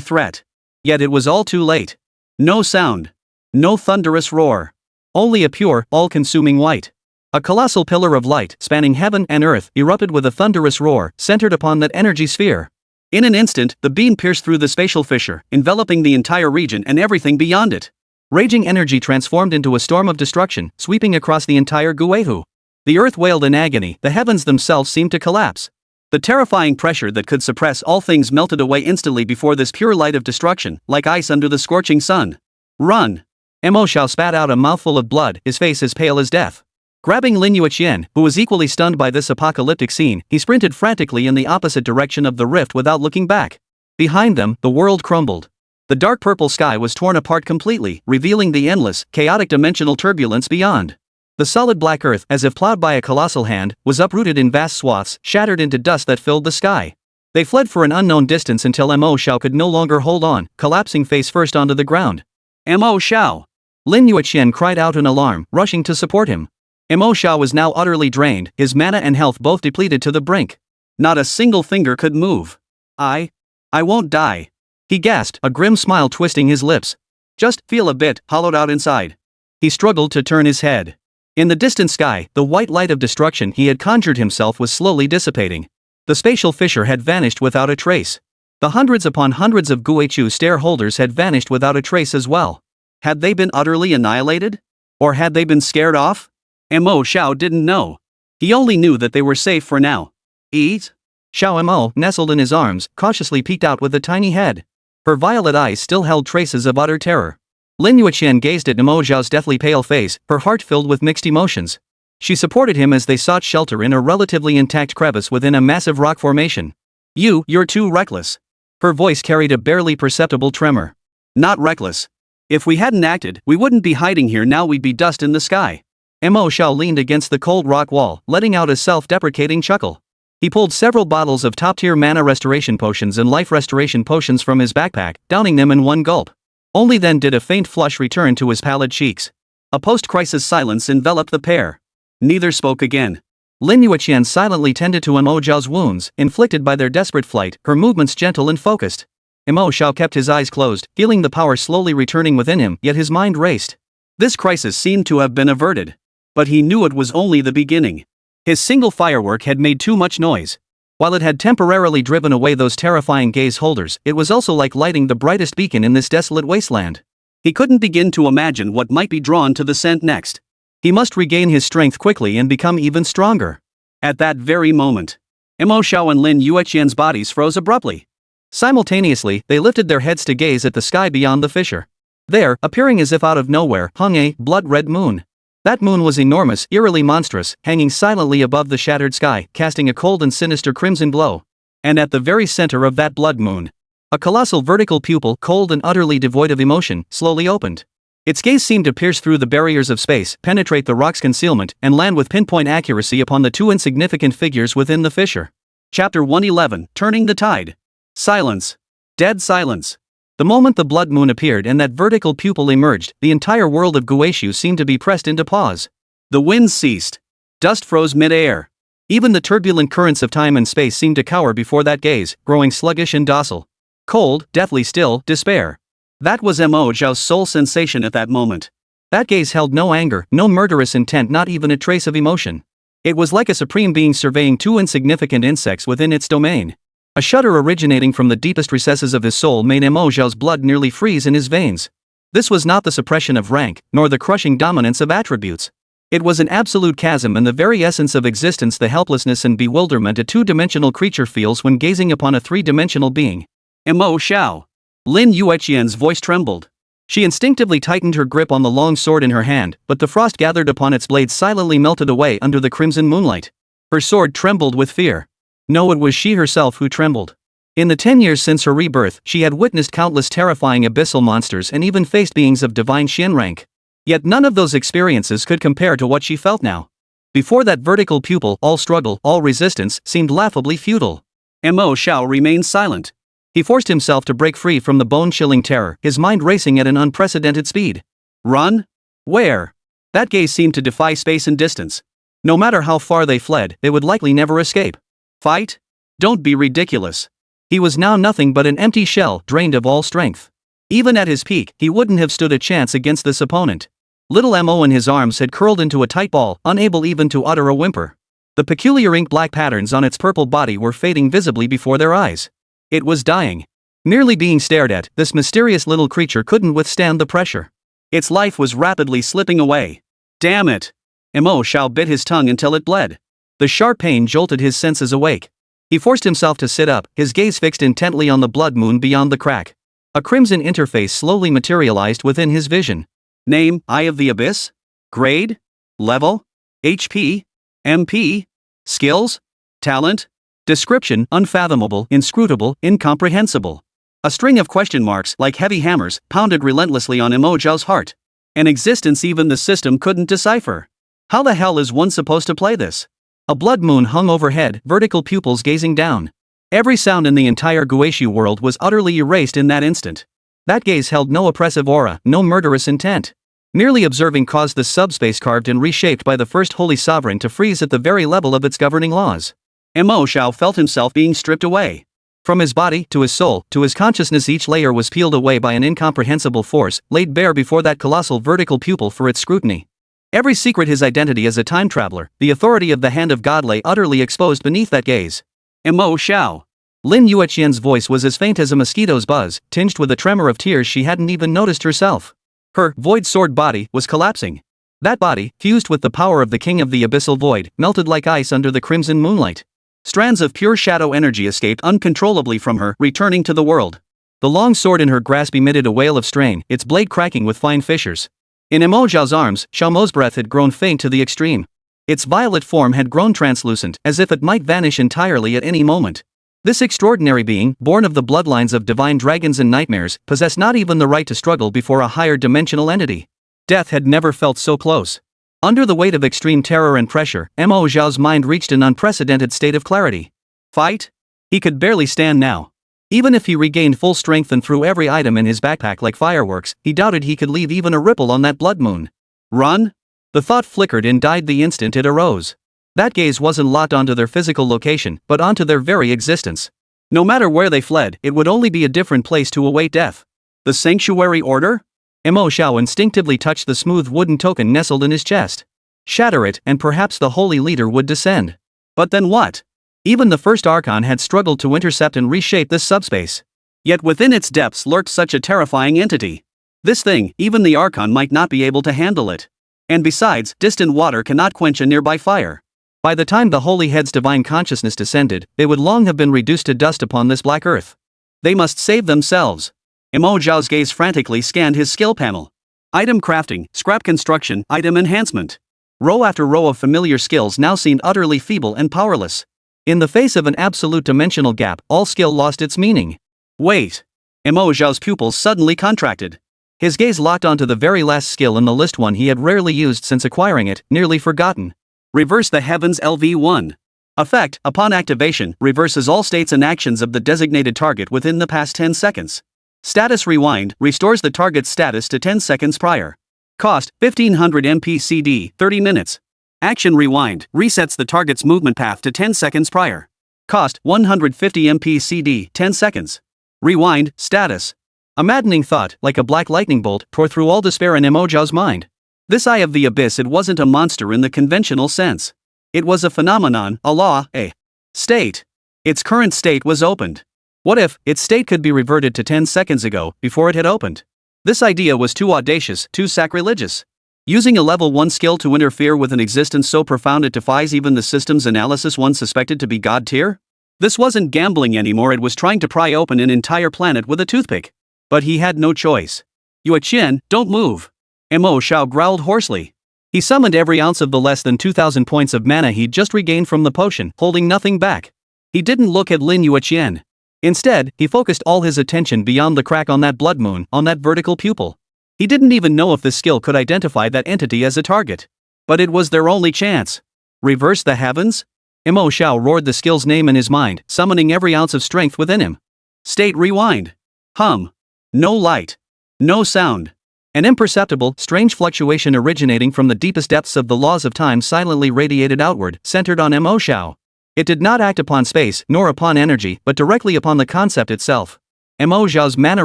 threat. Yet it was all too late. No sound. No thunderous roar. Only a pure, all-consuming white. A colossal pillar of light, spanning heaven and earth, erupted with a thunderous roar, centered upon that energy sphere. In an instant, the beam pierced through the spatial fissure, enveloping the entire region and everything beyond it. Raging energy transformed into a storm of destruction, sweeping across the entire Guishu. The earth wailed in agony, the heavens themselves seemed to collapse. The terrifying pressure that could suppress all things melted away instantly before this pure light of destruction, like ice under the scorching sun. Run! Mo Xiao spat out a mouthful of blood, his face as pale as death. Grabbing Lin Yueqian, who was equally stunned by this apocalyptic scene, he sprinted frantically in the opposite direction of the rift without looking back. Behind them, the world crumbled. The dark purple sky was torn apart completely, revealing the endless, chaotic dimensional turbulence beyond. The solid black earth, as if plowed by a colossal hand, was uprooted in vast swaths, shattered into dust that filled the sky. They fled for an unknown distance until Mo Xiao could no longer hold on, collapsing face first onto the ground. Mo Xiao! Lin Yueqian cried out in alarm, rushing to support him. Mo Xiao was now utterly drained, his mana and health both depleted to the brink. Not a single finger could move. I won't die. He gasped, a grim smile twisting his lips. Just feel a bit hollowed out inside. He struggled to turn his head. In the distant sky, the white light of destruction he had conjured himself was slowly dissipating. The spatial fissure had vanished without a trace. The hundreds upon hundreds of Guichu stare holders had vanished without a trace as well. Had they been utterly annihilated? Or had they been scared off? Mo Xiao didn't know. He only knew that they were safe for now. Eat? Xiao Mo, nestled in his arms, cautiously peeked out with a tiny head. Her violet eyes still held traces of utter terror. Lin Yueqian gazed at Mo Xiao's deathly pale face, her heart filled with mixed emotions. She supported him as they sought shelter in a relatively intact crevice within a massive rock formation. You're too reckless. Her voice carried a barely perceptible tremor. Not reckless. If we hadn't acted, we wouldn't be hiding here now, we'd be dust in the sky. Mo Xiao leaned against the cold rock wall, letting out a self-deprecating chuckle. He pulled several bottles of top-tier mana restoration potions and life restoration potions from his backpack, downing them in one gulp. Only then did a faint flush return to his pallid cheeks. A post-crisis silence enveloped the pair. Neither spoke again. Lin Yueqian silently tended to Mo Xiao's wounds, inflicted by their desperate flight, her movements gentle and focused. Mo Xiao kept his eyes closed, feeling the power slowly returning within him, yet his mind raced. This crisis seemed to have been averted. But he knew it was only the beginning. His single firework had made too much noise. While it had temporarily driven away those terrifying gaze holders, it was also like lighting the brightest beacon in this desolate wasteland. He couldn't begin to imagine what might be drawn to the scent next. He must regain his strength quickly and become even stronger. At that very moment, Mo Xiao and Lin Yueqian's bodies froze abruptly. Simultaneously, they lifted their heads to gaze at the sky beyond the fissure. There, appearing as if out of nowhere, hung a blood-red moon. That moon was enormous, eerily monstrous, hanging silently above the shattered sky, casting a cold and sinister crimson glow. And at the very center of that blood moon, a colossal vertical pupil, cold and utterly devoid of emotion, slowly opened. Its gaze seemed to pierce through the barriers of space, penetrate the rock's concealment, and land with pinpoint accuracy upon the two insignificant figures within the fissure. Chapter 111, Turning the Tide. Silence. Dead silence. The moment the blood moon appeared and that vertical pupil emerged, the entire world of Guichu seemed to be pressed into pause. The wind ceased. Dust froze mid-air. Even the turbulent currents of time and space seemed to cower before that gaze, growing sluggish and docile. Cold, deathly still, despair. That was Mo Xiao's sole sensation at that moment. That gaze held no anger, no murderous intent, not even a trace of emotion. It was like a supreme being surveying two insignificant insects within its domain. A shudder originating from the deepest recesses of his soul made Mo Xiao's blood nearly freeze in his veins. This was not the suppression of rank, nor the crushing dominance of attributes. It was an absolute chasm and the very essence of existence, the helplessness and bewilderment a two-dimensional creature feels when gazing upon a three-dimensional being. Mo Xiao. Lin Yueqian's voice trembled. She instinctively tightened her grip on the long sword in her hand, but the frost gathered upon its blade silently melted away under the crimson moonlight. Her sword trembled with fear. No, it was she herself who trembled. In the 10 years since her rebirth, she had witnessed countless terrifying abyssal monsters and even faced beings of divine Xian rank. Yet none of those experiences could compare to what she felt now. Before that vertical pupil, all struggle, all resistance, seemed laughably futile. Mo Xiao remained silent. He forced himself to break free from the bone-chilling terror, his mind racing at an unprecedented speed. Run? Where? That gaze seemed to defy space and distance. No matter how far they fled, they would likely never escape. Fight? Don't be ridiculous. He was now nothing but an empty shell, drained of all strength. Even at his peak, he wouldn't have stood a chance against this opponent. Little Mo in his arms had curled into a tight ball, unable even to utter a whimper. The peculiar ink-black patterns on its purple body were fading visibly before their eyes. It was dying. Merely being stared at, this mysterious little creature couldn't withstand the pressure. Its life was rapidly slipping away. Damn it! Mo Xiao bit his tongue until it bled. The sharp pain jolted his senses awake. He forced himself to sit up, his gaze fixed intently on the blood moon beyond the crack. A crimson interface slowly materialized within his vision. Name, Eye of the Abyss? Grade? Level? HP? MP? Skills? Talent? Description, unfathomable, inscrutable, incomprehensible. A string of question marks, like heavy hammers, pounded relentlessly on Mo Xiao's heart. An existence even the system couldn't decipher. How the hell is one supposed to play this? A blood moon hung overhead, vertical pupils gazing down. Every sound in the entire Guichu world was utterly erased in that instant. That gaze held no oppressive aura, no murderous intent. Merely observing caused the subspace carved and reshaped by the first holy sovereign to freeze at the very level of its governing laws. Mo Xiao felt himself being stripped away. From his body, to his soul, to his consciousness, each layer was peeled away by an incomprehensible force, laid bare before that colossal vertical pupil for its scrutiny. Every secret, his identity as a time traveler, the authority of the hand of God, lay utterly exposed beneath that gaze. Mo Xiao. Lin Yueqian's voice was as faint as a mosquito's buzz, tinged with a tremor of tears she hadn't even noticed herself. Her void sword body was collapsing. That body, fused with the power of the king of the abyssal void, melted like ice under the crimson moonlight. Strands of pure shadow energy escaped uncontrollably from her, returning to the world. The long sword in her grasp emitted a wail of strain, its blade cracking with fine fissures. In Mo Xiao's arms, Xiao Mo's breath had grown faint to the extreme. Its violet form had grown translucent, as if it might vanish entirely at any moment. This extraordinary being, born of the bloodlines of divine dragons and nightmares, possessed not even the right to struggle before a higher dimensional entity. Death had never felt so close. Under the weight of extreme terror and pressure, Mo Xiao's mind reached an unprecedented state of clarity. Fight? He could barely stand now. Even if he regained full strength and threw every item in his backpack like fireworks, he doubted he could leave even a ripple on that blood moon. Run? The thought flickered and died the instant it arose. That gaze wasn't locked onto their physical location, but onto their very existence. No matter where they fled, it would only be a different place to await death. The Sanctuary Order? Mo Xiao instinctively touched the smooth wooden token nestled in his chest. Shatter it, and perhaps the holy leader would descend. But then what? Even the first Archon had struggled to intercept and reshape this subspace. Yet within its depths lurked such a terrifying entity. This thing, even the Archon might not be able to handle it. And besides, distant water cannot quench a nearby fire. By the time the Holy Head's divine consciousness descended, they would long have been reduced to dust upon this black earth. They must save themselves. Mo Xiao's gaze frantically scanned his skill panel. Item crafting, scrap construction, item enhancement. Row after row of familiar skills now seemed utterly feeble and powerless. In the face of an absolute dimensional gap, all skill lost its meaning. Wait. Mo Xiao's pupils suddenly contracted. His gaze locked onto the very last skill in the list, one he had rarely used since acquiring it, nearly forgotten. Reverse the Heavens LV1. Effect, upon activation, reverses all states and actions of the designated target within the past 10 seconds. Status Rewind, restores the target's status to 10 seconds prior. Cost, 1500 MPCD, 30 minutes. Action Rewind, resets the target's movement path to 10 seconds prior. Cost, 150 MPCD, 10 seconds. Rewind, status. A maddening thought, like a black lightning bolt, tore through all despair in Mo Xiao's mind. This Eye of the Abyss, it wasn't a monster in the conventional sense. It was a phenomenon, a law, a state. Its current state was opened. What if its state could be reverted to 10 seconds ago, before it had opened? This idea was too audacious, too sacrilegious. Using a level 1 skill to interfere with an existence so profound it defies even the system's analysis one suspected to be god tier? This wasn't gambling anymore, it was trying to pry open an entire planet with a toothpick. But he had no choice. Yueqian, don't move. Mo Xiao growled hoarsely. He summoned every ounce of the less than 2,000 points of mana he'd just regained from the potion, holding nothing back. He didn't look at Lin Yueqian. Instead, he focused all his attention beyond the crack on that blood moon, on that vertical pupil. He didn't even know if this skill could identify that entity as a target. But it was their only chance. Reverse the Heavens? Mo Xiao roared the skill's name in his mind, summoning every ounce of strength within him. State Rewind. Hum. No light. No sound. An imperceptible, strange fluctuation originating from the deepest depths of the laws of time silently radiated outward, centered on Mo Xiao. It did not act upon space, nor upon energy, but directly upon the concept itself. Mo Xiao's mana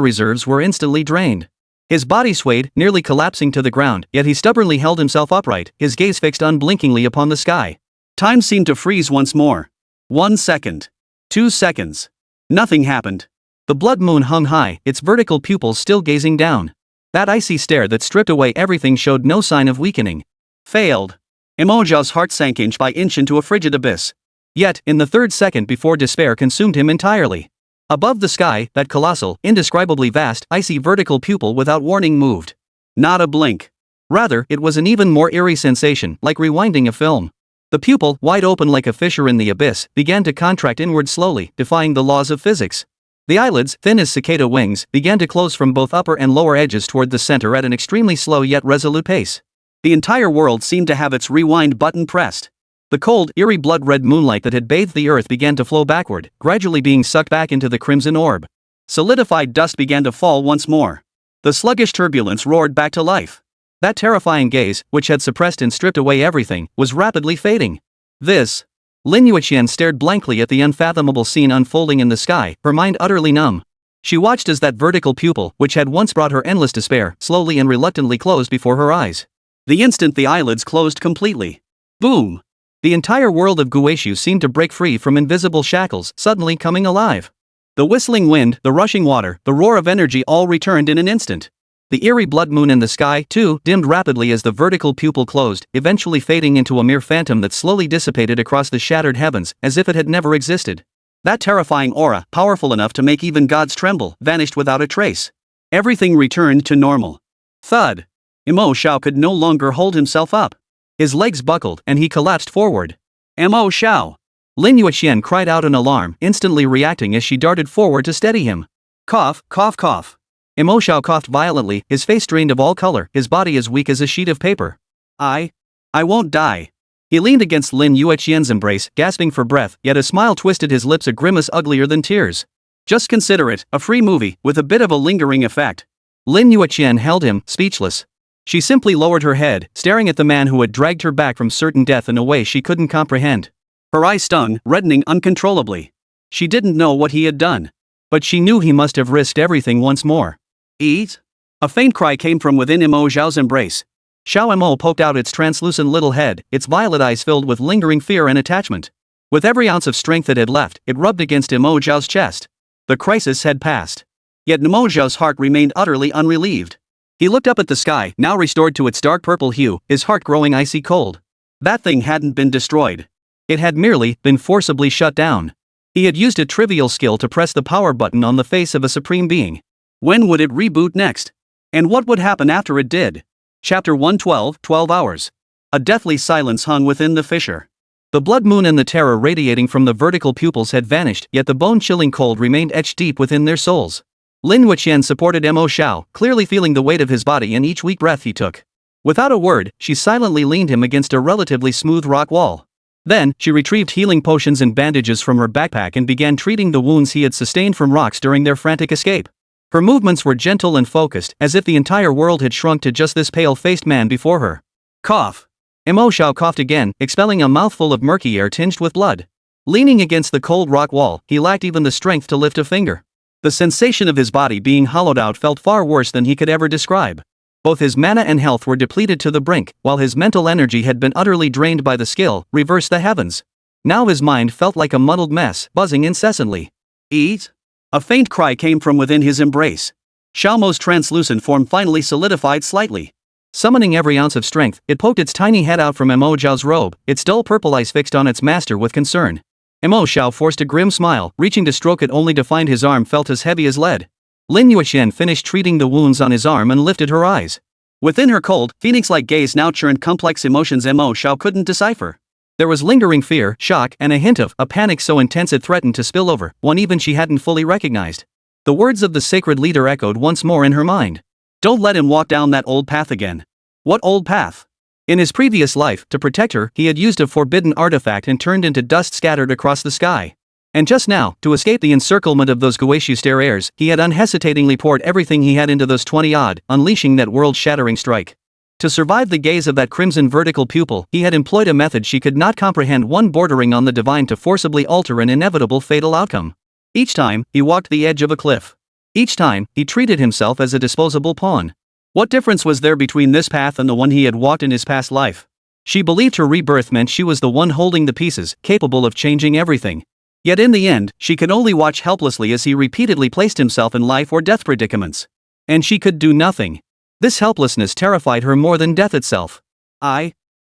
reserves were instantly drained. His body swayed, nearly collapsing to the ground, yet he stubbornly held himself upright, his gaze fixed unblinkingly upon the sky. Time seemed to freeze once more. 1 second. 2 seconds. Nothing happened. The blood moon hung high, its vertical pupils still gazing down. That icy stare that stripped away everything showed no sign of weakening. Failed. Mo Xiao's heart sank inch by inch into a frigid abyss. Yet, in the third second before despair consumed him entirely. Above the sky, that colossal, indescribably vast, icy vertical pupil without warning moved. Not a blink. Rather, it was an even more eerie sensation, like rewinding a film. The pupil, wide open like a fissure in the abyss, began to contract inward slowly, defying the laws of physics. The eyelids, thin as cicada wings, began to close from both upper and lower edges toward the center at an extremely slow yet resolute pace. The entire world seemed to have its rewind button pressed. The cold, eerie blood-red moonlight that had bathed the earth began to flow backward, gradually being sucked back into the crimson orb. Solidified dust began to fall once more. The sluggish turbulence roared back to life. That terrifying gaze, which had suppressed and stripped away everything, was rapidly fading. This. Lin Yueqian stared blankly at the unfathomable scene unfolding in the sky, her mind utterly numb. She watched as that vertical pupil, which had once brought her endless despair, slowly and reluctantly closed before her eyes. The instant the eyelids closed completely. Boom! The entire world of Guishu seemed to break free from invisible shackles, suddenly coming alive. The whistling wind, the rushing water, the roar of energy all returned in an instant. The eerie blood moon in the sky, too, dimmed rapidly as the vertical pupil closed, eventually fading into a mere phantom that slowly dissipated across the shattered heavens, as if it had never existed. That terrifying aura, powerful enough to make even gods tremble, vanished without a trace. Everything returned to normal. Thud! Mo Xiao could no longer hold himself up. His legs buckled, and he collapsed forward. Mo Xiao! Lin Yueqian cried out in alarm, instantly reacting as she darted forward to steady him. Cough, cough, cough. Mo Xiao coughed violently, his face drained of all color, his body as weak as a sheet of paper. I won't die. He leaned against Lin Yueqian's embrace, gasping for breath, yet a smile twisted his lips, a grimace uglier than tears. Just consider it, a free movie, with a bit of a lingering effect. Lin Yueqian held him, speechless. She simply lowered her head, staring at the man who had dragged her back from certain death in a way she couldn't comprehend. Her eyes stung, reddening uncontrollably. She didn't know what he had done. But she knew he must have risked everything once more. Eat? A faint cry came from within Mo Xiao's embrace. Xiao Mo poked out its translucent little head, its violet eyes filled with lingering fear and attachment. With every ounce of strength it had left, it rubbed against Mo Xiao's chest. The crisis had passed. Yet Mo Xiao's heart remained utterly unrelieved. He looked up at the sky, now restored to its dark purple hue, his heart growing icy cold. That thing hadn't been destroyed. It had merely been forcibly shut down. He had used a trivial skill to press the power button on the face of a supreme being. When would it reboot next? And what would happen after it did? Chapter 112, 12 Hours. A deathly silence hung within the fissure. The blood moon and the terror radiating from the vertical pupils had vanished, yet the bone-chilling cold remained etched deep within their souls. Lin Yueqian supported Mo Xiao, clearly feeling the weight of his body in each weak breath he took. Without a word, she silently leaned him against a relatively smooth rock wall. Then, she retrieved healing potions and bandages from her backpack and began treating the wounds he had sustained from rocks during their frantic escape. Her movements were gentle and focused, as if the entire world had shrunk to just this pale-faced man before her. Cough. Mo Xiao coughed again, expelling a mouthful of murky air tinged with blood. Leaning against the cold rock wall, he lacked even the strength to lift a finger. The sensation of his body being hollowed out felt far worse than he could ever describe. Both his mana and health were depleted to the brink, while his mental energy had been utterly drained by the skill, reverse the heavens. Now his mind felt like a muddled mess, buzzing incessantly. Eat? A faint cry came from within his embrace. Xiao Mo's translucent form finally solidified slightly. Summoning every ounce of strength, it poked its tiny head out from Mo Xiao's robe, its dull purple eyes fixed on its master with concern. Mo Xiao forced a grim smile, reaching to stroke it only to find his arm felt as heavy as lead. Lin Yueqian finished treating the wounds on his arm and lifted her eyes. Within her cold, phoenix-like gaze now churned complex emotions Mo Xiao couldn't decipher. There was lingering fear, shock, and a hint of a panic so intense it threatened to spill over, one even she hadn't fully recognized. The words of the sacred leader echoed once more in her mind. Don't let him walk down that old path again. What old path? In his previous life, to protect her, he had used a forbidden artifact and turned into dust scattered across the sky. And just now, to escape the encirclement of those Guishu stairs, he had unhesitatingly poured everything he had into those 20-odd, unleashing that world-shattering strike. To survive the gaze of that crimson vertical pupil, he had employed a method she could not comprehend, one bordering on the divine, to forcibly alter an inevitable fatal outcome. Each time, he walked the edge of a cliff. Each time, he treated himself as a disposable pawn. What difference was there between this path and the one he had walked in his past life? She believed her rebirth meant she was the one holding the pieces, capable of changing everything. Yet in the end, she could only watch helplessly as he repeatedly placed himself in life or death predicaments. And she could do nothing. This helplessness terrified her more than death itself.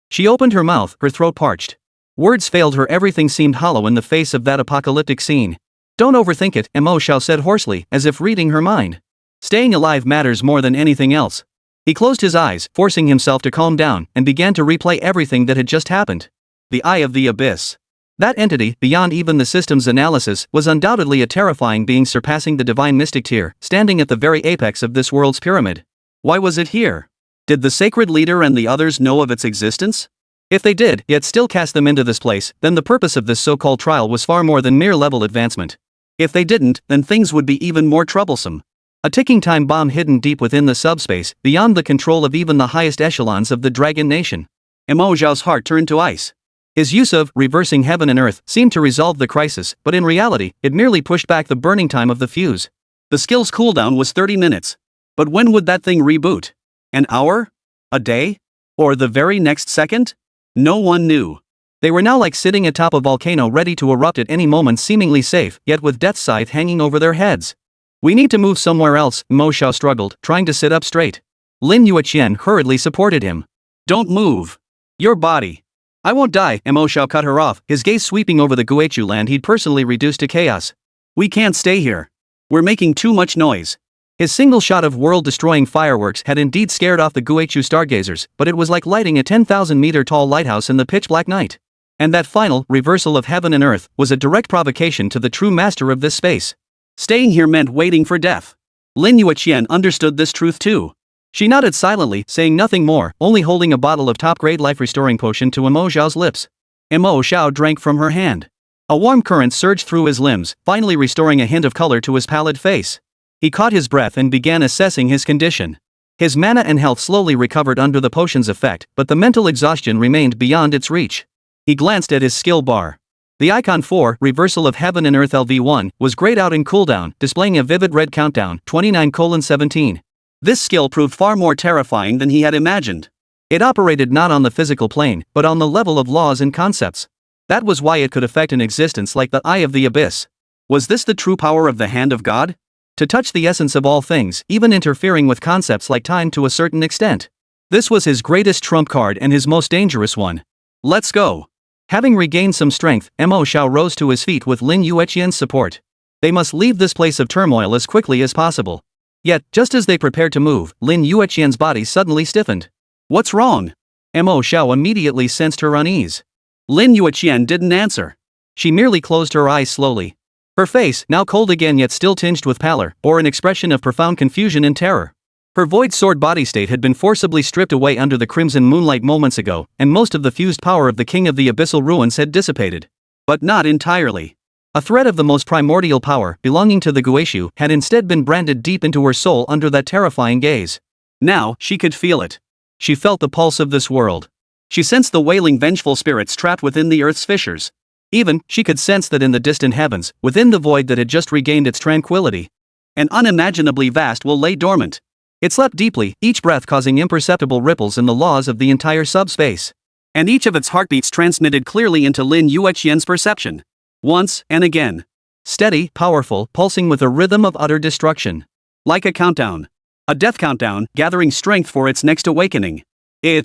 She opened her mouth, her throat parched. Words failed her, everything seemed hollow in the face of that apocalyptic scene. Don't overthink it, Mo Xiao said hoarsely, as if reading her mind. Staying alive matters more than anything else. He closed his eyes, forcing himself to calm down, and began to replay everything that had just happened. The Eye of the Abyss. That entity, beyond even the system's analysis, was undoubtedly a terrifying being surpassing the divine mystic tier, standing at the very apex of this world's pyramid. Why was it here? Did the sacred leader and the others know of its existence? If they did, yet still cast them into this place, then the purpose of this so-called trial was far more than mere level advancement. If they didn't, then things would be even more troublesome. A ticking time bomb hidden deep within the subspace, beyond the control of even the highest echelons of the Dragon Nation. Mo Xiao's heart turned to ice. His use of reversing heaven and earth seemed to resolve the crisis, but in reality, it merely pushed back the burning time of the fuse. The skill's cooldown was 30 minutes. But when would that thing reboot? An hour? A day? Or the very next second? No one knew. They were now like sitting atop a volcano ready to erupt at any moment, seemingly safe, yet with death's scythe hanging over their heads. We need to move somewhere else, Mo Xiao struggled, trying to sit up straight. Lin Yueqian hurriedly supported him. Don't move. Your body. I won't die, Mo Xiao cut her off, his gaze sweeping over the Guichu land he'd personally reduced to chaos. We can't stay here. We're making too much noise. His single shot of world-destroying fireworks had indeed scared off the Guichu stargazers, but it was like lighting a 10,000-meter-tall lighthouse in the pitch-black night. And that final reversal of heaven and earth was a direct provocation to the true master of this space. Staying here meant waiting for death. Lin Yueqian understood this truth too. She nodded silently, saying nothing more, only holding a bottle of top-grade life-restoring potion to Mo Xiao's lips. Mo Xiao drank from her hand. A warm current surged through his limbs, finally restoring a hint of color to his pallid face. He caught his breath and began assessing his condition. His mana and health slowly recovered under the potion's effect, but the mental exhaustion remained beyond its reach. He glanced at his skill bar. The icon 4, Reversal of Heaven and Earth LV1, was grayed out in cooldown, displaying a vivid red countdown, 29:17. This skill proved far more terrifying than he had imagined. It operated not on the physical plane, but on the level of laws and concepts. That was why it could affect an existence like the Eye of the Abyss. Was this the true power of the Hand of God? To touch the essence of all things, even interfering with concepts like time to a certain extent. This was his greatest trump card and his most dangerous one. Let's go. Having regained some strength, Mo Xiao rose to his feet with Lin Yueqian's support. They must leave this place of turmoil as quickly as possible. Yet, just as they prepared to move, Lin Yueqian's body suddenly stiffened. What's wrong? Mo Xiao immediately sensed her unease. Lin Yueqian didn't answer. She merely closed her eyes slowly. Her face, now cold again yet still tinged with pallor, bore an expression of profound confusion and terror. Her void sword body state had been forcibly stripped away under the crimson moonlight moments ago, and most of the fused power of the King of the Abyssal Ruins had dissipated. But not entirely. A thread of the most primordial power, belonging to the Guichu, had instead been branded deep into her soul under that terrifying gaze. Now, she could feel it. She felt the pulse of this world. She sensed the wailing vengeful spirits trapped within the earth's fissures. Even, she could sense that in the distant heavens, within the void that had just regained its tranquility, an unimaginably vast will lay dormant. It slept deeply, each breath causing imperceptible ripples in the laws of the entire subspace. And each of its heartbeats transmitted clearly into Lin Yueqian's perception. Once and again. Steady, powerful, pulsing with a rhythm of utter destruction. Like a countdown. A death countdown, gathering strength for its next awakening. Lin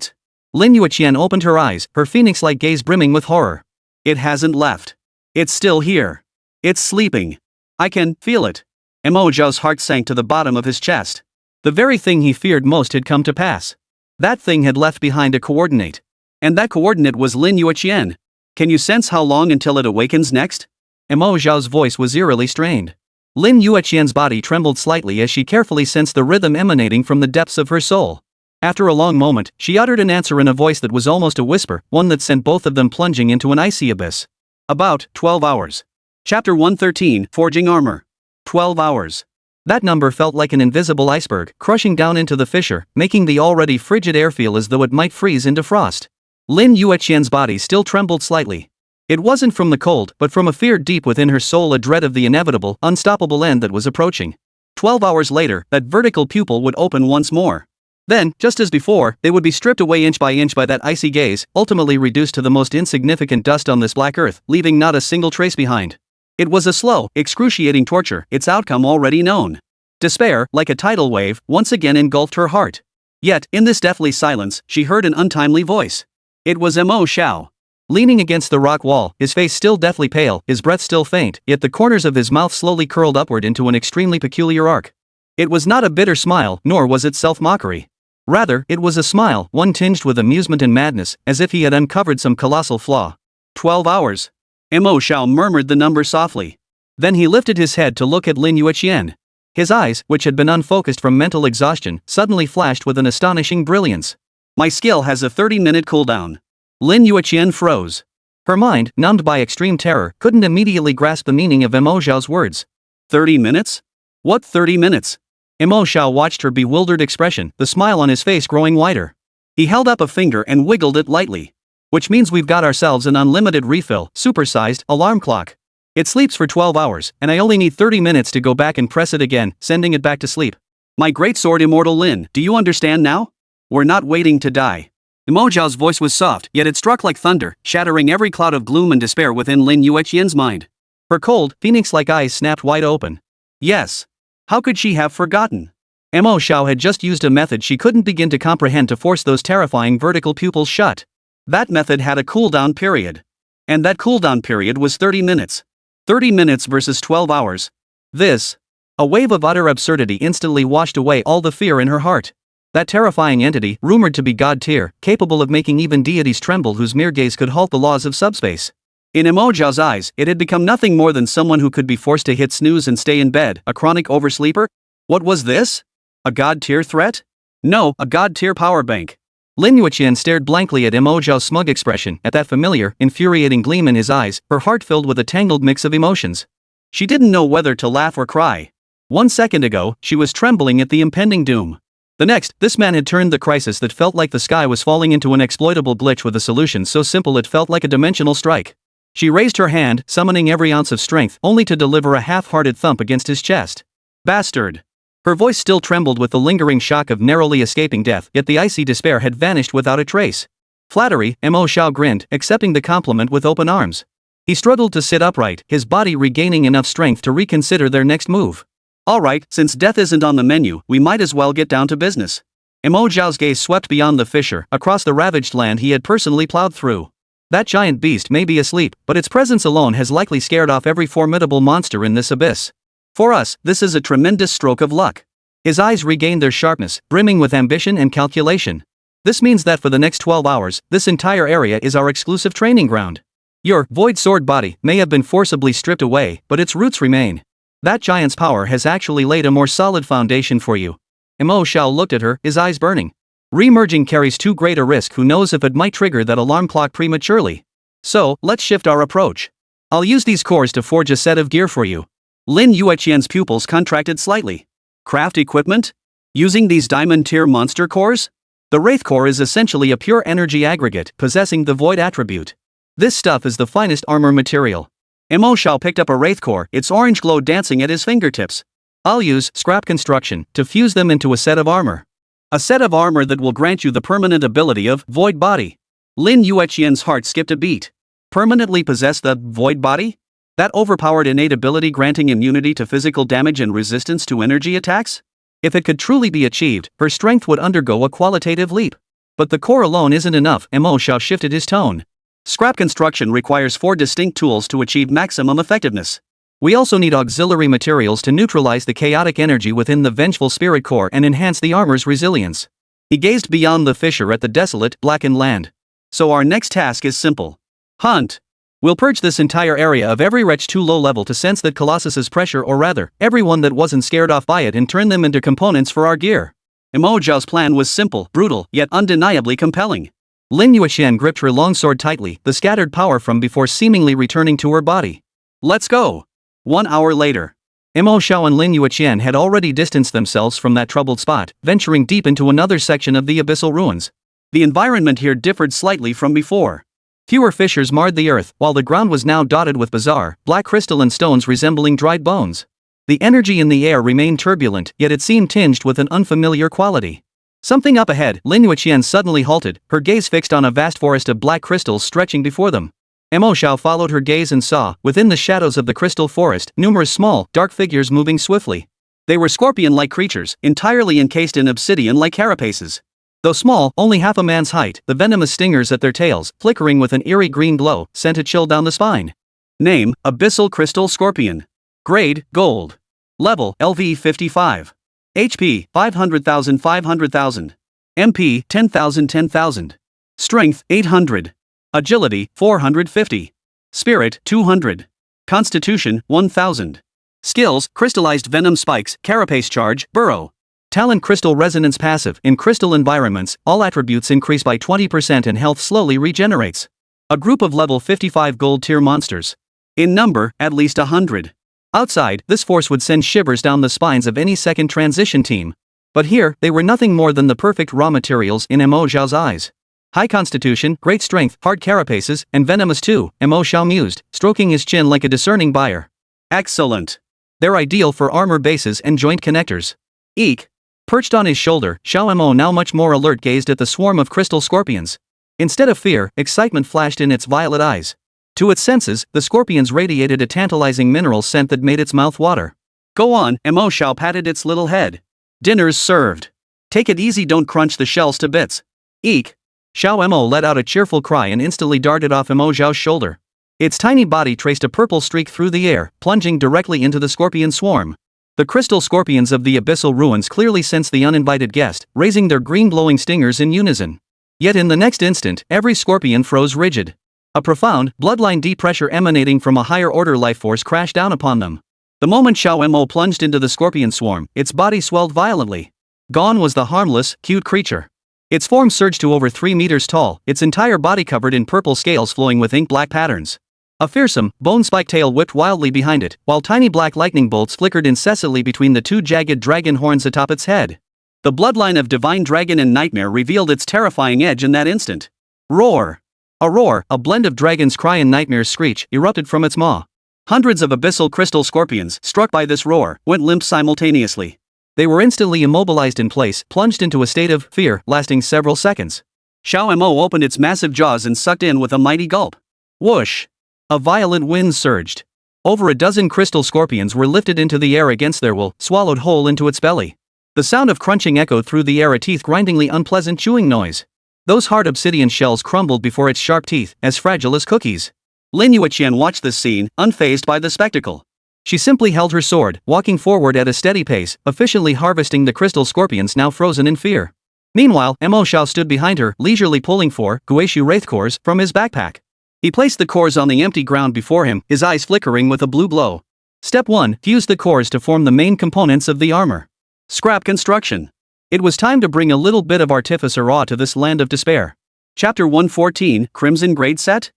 Yueqian opened her eyes, her phoenix-like gaze brimming with horror. It hasn't left. It's still here. It's sleeping. I can feel it. Mo Xiao's heart sank to the bottom of his chest. The very thing he feared most had come to pass. That thing had left behind a coordinate. And that coordinate was Lin Yueqian. Can you sense how long until it awakens next? Mo Xiao's voice was eerily strained. Lin Yueqian's body trembled slightly as she carefully sensed the rhythm emanating from the depths of her soul. After a long moment, she uttered an answer in a voice that was almost a whisper, one that sent both of them plunging into an icy abyss. About 12 hours. Chapter 113, Forging Armor. 12 hours. That number felt like an invisible iceberg, crushing down into the fissure, making the already frigid air feel as though it might freeze into frost. Lin Yueqian's body still trembled slightly. It wasn't from the cold, but from a fear deep within her soul, a dread of the inevitable, unstoppable end that was approaching. 12 hours later, that vertical pupil would open once more. Then, just as before, they would be stripped away inch by that icy gaze, ultimately reduced to the most insignificant dust on this black earth, leaving not a single trace behind. It was a slow, excruciating torture, its outcome already known. Despair, like a tidal wave, once again engulfed her heart. Yet, in this deathly silence, she heard an untimely voice. It was Mo Xiao. Leaning against the rock wall, his face still deathly pale, his breath still faint, yet the corners of his mouth slowly curled upward into an extremely peculiar arc. It was not a bitter smile, nor was it self-mockery. Rather, it was a smile, one tinged with amusement and madness, as if he had uncovered some colossal flaw. 12 hours. Mo Xiao murmured the number softly. Then he lifted his head to look at Lin Yueqian. His eyes, which had been unfocused from mental exhaustion, suddenly flashed with an astonishing brilliance. My skill has a 30-minute cooldown. Lin Yueqian froze. Her mind, numbed by extreme terror, couldn't immediately grasp the meaning of Mo Xiao's words. 30 minutes? What 30 minutes? Mo Xiao watched her bewildered expression, the smile on his face growing wider. He held up a finger and wiggled it lightly. Which means we've got ourselves an unlimited refill, supersized, alarm clock. It sleeps for 12 hours, and I only need 30 minutes to go back and press it again, sending it back to sleep. My great Sword Immortal Lin, do you understand now? We're not waiting to die. Mo Xiao's voice was soft, yet it struck like thunder, shattering every cloud of gloom and despair within Lin Yueqian's mind. Her cold, phoenix-like eyes snapped wide open. Yes. How could she have forgotten? Mo Xiao had just used a method she couldn't begin to comprehend to force those terrifying vertical pupils shut. That method had a cooldown period. And that cooldown period was 30 minutes. 30 minutes versus 12 hours. A wave of utter absurdity instantly washed away all the fear in her heart. That terrifying entity, rumored to be god tier, capable of making even deities tremble whose mere gaze could halt the laws of subspace. In Mo Xiao's eyes, it had become nothing more than someone who could be forced to hit snooze and stay in bed, a chronic oversleeper. What was this? A god tier threat? No, a god tier power bank. Lin Yueqian stared blankly at Mo Xiao's smug expression, at that familiar, infuriating gleam in his eyes, her heart filled with a tangled mix of emotions. She didn't know whether to laugh or cry. 1 second ago, she was trembling at the impending doom. The next, this man had turned the crisis that felt like the sky was falling into an exploitable glitch with a solution so simple it felt like a dimensional strike. She raised her hand, summoning every ounce of strength, only to deliver a half-hearted thump against his chest. Bastard! Her voice still trembled with the lingering shock of narrowly escaping death, yet the icy despair had vanished without a trace. Flattery, Mo Xiao grinned, accepting the compliment with open arms. He struggled to sit upright, his body regaining enough strength to reconsider their next move. Alright, since death isn't on the menu, we might as well get down to business. Mo Xiao's gaze swept beyond the fissure, across the ravaged land he had personally plowed through. That giant beast may be asleep, but its presence alone has likely scared off every formidable monster in this abyss. For us, this is a tremendous stroke of luck. His eyes regained their sharpness, brimming with ambition and calculation. This means that for the next 12 hours, this entire area is our exclusive training ground. Your void sword body may have been forcibly stripped away, but its roots remain. That giant's power has actually laid a more solid foundation for you. Mo Xiao looked at her, his eyes burning. Remerging carries too great a risk, who knows if it might trigger that alarm clock prematurely. So, let's shift our approach. I'll use these cores to forge a set of gear for you. Lin Yueqian's pupils contracted slightly. Craft equipment? Using these diamond tier monster cores? The Wraith core is essentially a pure energy aggregate, possessing the void attribute. This stuff is the finest armor material. Mo Xiao picked up a Wraith core, its orange glow dancing at his fingertips. I'll use scrap construction to fuse them into a set of armor. A set of armor that will grant you the permanent ability of void body. Lin Yueqian's heart skipped a beat. Permanently possess the void body? That overpowered innate ability granting immunity to physical damage and resistance to energy attacks? If it could truly be achieved, her strength would undergo a qualitative leap. But the core alone isn't enough, Mo Xiao shifted his tone. Scrap construction requires 4 distinct tools to achieve maximum effectiveness. We also need auxiliary materials to neutralize the chaotic energy within the vengeful spirit core and enhance the armor's resilience. He gazed beyond the fissure at the desolate, blackened land. So our next task is simple. Hunt. We'll purge this entire area of every wretch too low level to sense that Colossus's pressure, or rather, everyone that wasn't scared off by it, and turn them into components for our gear. Mo Xiao's plan was simple, brutal, yet undeniably compelling. Lin Yueqian gripped her longsword tightly, the scattered power from before seemingly returning to her body. Let's go. 1 hour later. Mo Xiao and Lin Yueqian had already distanced themselves from that troubled spot, venturing deep into another section of the abyssal ruins. The environment here differed slightly from before. Fewer fissures marred the earth, while the ground was now dotted with bizarre, black crystalline stones resembling dried bones. The energy in the air remained turbulent, yet it seemed tinged with an unfamiliar quality. Something up ahead, Lin Yueqian suddenly halted, her gaze fixed on a vast forest of black crystals stretching before them. Mo Xiao followed her gaze and saw, within the shadows of the crystal forest, numerous small, dark figures moving swiftly. They were scorpion-like creatures, entirely encased in obsidian-like carapaces. Though small, only half a man's height, the venomous stingers at their tails, flickering with an eerie green glow, sent a chill down the spine. Name, Abyssal Crystal Scorpion. Grade, Gold. Level, LV 55. HP, 500,000. MP, 10,000. Strength, 800. Agility, 450. Spirit, 200. Constitution, 1000. Skills, Crystallized Venom Spikes, Carapace Charge, Burrow. Talent Crystal Resonance Passive. In crystal environments, all attributes increase by 20% and health slowly regenerates. A group of level 55 gold tier monsters. In number, at least 100. Outside, this force would send shivers down the spines of any second transition team. But here, they were nothing more than the perfect raw materials in Mo Xiao's eyes. High constitution, great strength, hard carapaces, and venomous too, Mo Xiao mused, stroking his chin like a discerning buyer. Excellent. They're ideal for armor bases and joint connectors. Eek. Perched on his shoulder, Xiao Mo, now much more alert, gazed at the swarm of crystal scorpions. Instead of fear, excitement flashed in its violet eyes. To its senses, the scorpions radiated a tantalizing mineral scent that made its mouth water. Go on, Mo Xiao patted its little head. Dinner's served. Take it easy, don't crunch the shells to bits. Eek. Xiao Mo let out a cheerful cry and instantly darted off Mo Xiao's shoulder. Its tiny body traced a purple streak through the air, plunging directly into the scorpion swarm. The crystal scorpions of the abyssal ruins clearly sensed the uninvited guest, raising their green glowing stingers in unison. Yet in the next instant, every scorpion froze rigid. A profound, bloodline deep pressure emanating from a higher-order life force crashed down upon them. The moment Xiao Mo plunged into the scorpion swarm, its body swelled violently. Gone was the harmless, cute creature. Its form surged to over 3 meters tall, its entire body covered in purple scales flowing with ink-black patterns. A fearsome, bone-spiked tail whipped wildly behind it, while tiny black lightning bolts flickered incessantly between the 2 jagged dragon horns atop its head. The bloodline of Divine Dragon and Nightmare revealed its terrifying edge in that instant. Roar! A roar, a blend of dragon's cry and nightmare's screech, erupted from its maw. Hundreds of abyssal crystal scorpions, struck by this roar, went limp simultaneously. They were instantly immobilized in place, plunged into a state of fear, lasting several seconds. Xiao Mo opened its massive jaws and sucked in with a mighty gulp. Whoosh! A violent wind surged. Over a dozen crystal scorpions were lifted into the air against their will, swallowed whole into its belly. The sound of crunching echoed through the air, a teeth-grindingly unpleasant chewing noise. Those hard obsidian shells crumbled before its sharp teeth, as fragile as cookies. Lin Yueqian watched this scene, unfazed by the spectacle. She simply held her sword, walking forward at a steady pace, efficiently harvesting the crystal scorpions now frozen in fear. Meanwhile, Mo Xiao stood behind her, leisurely pulling 4 Guishu Wraith cores from his backpack. He placed the cores on the empty ground before him, his eyes flickering with a blue glow. Step 1. Fuse the cores to form the main components of the armor. Scrap construction. It was time to bring a little bit of artificer awe to this land of despair. Chapter 114, Crimson Grade Set?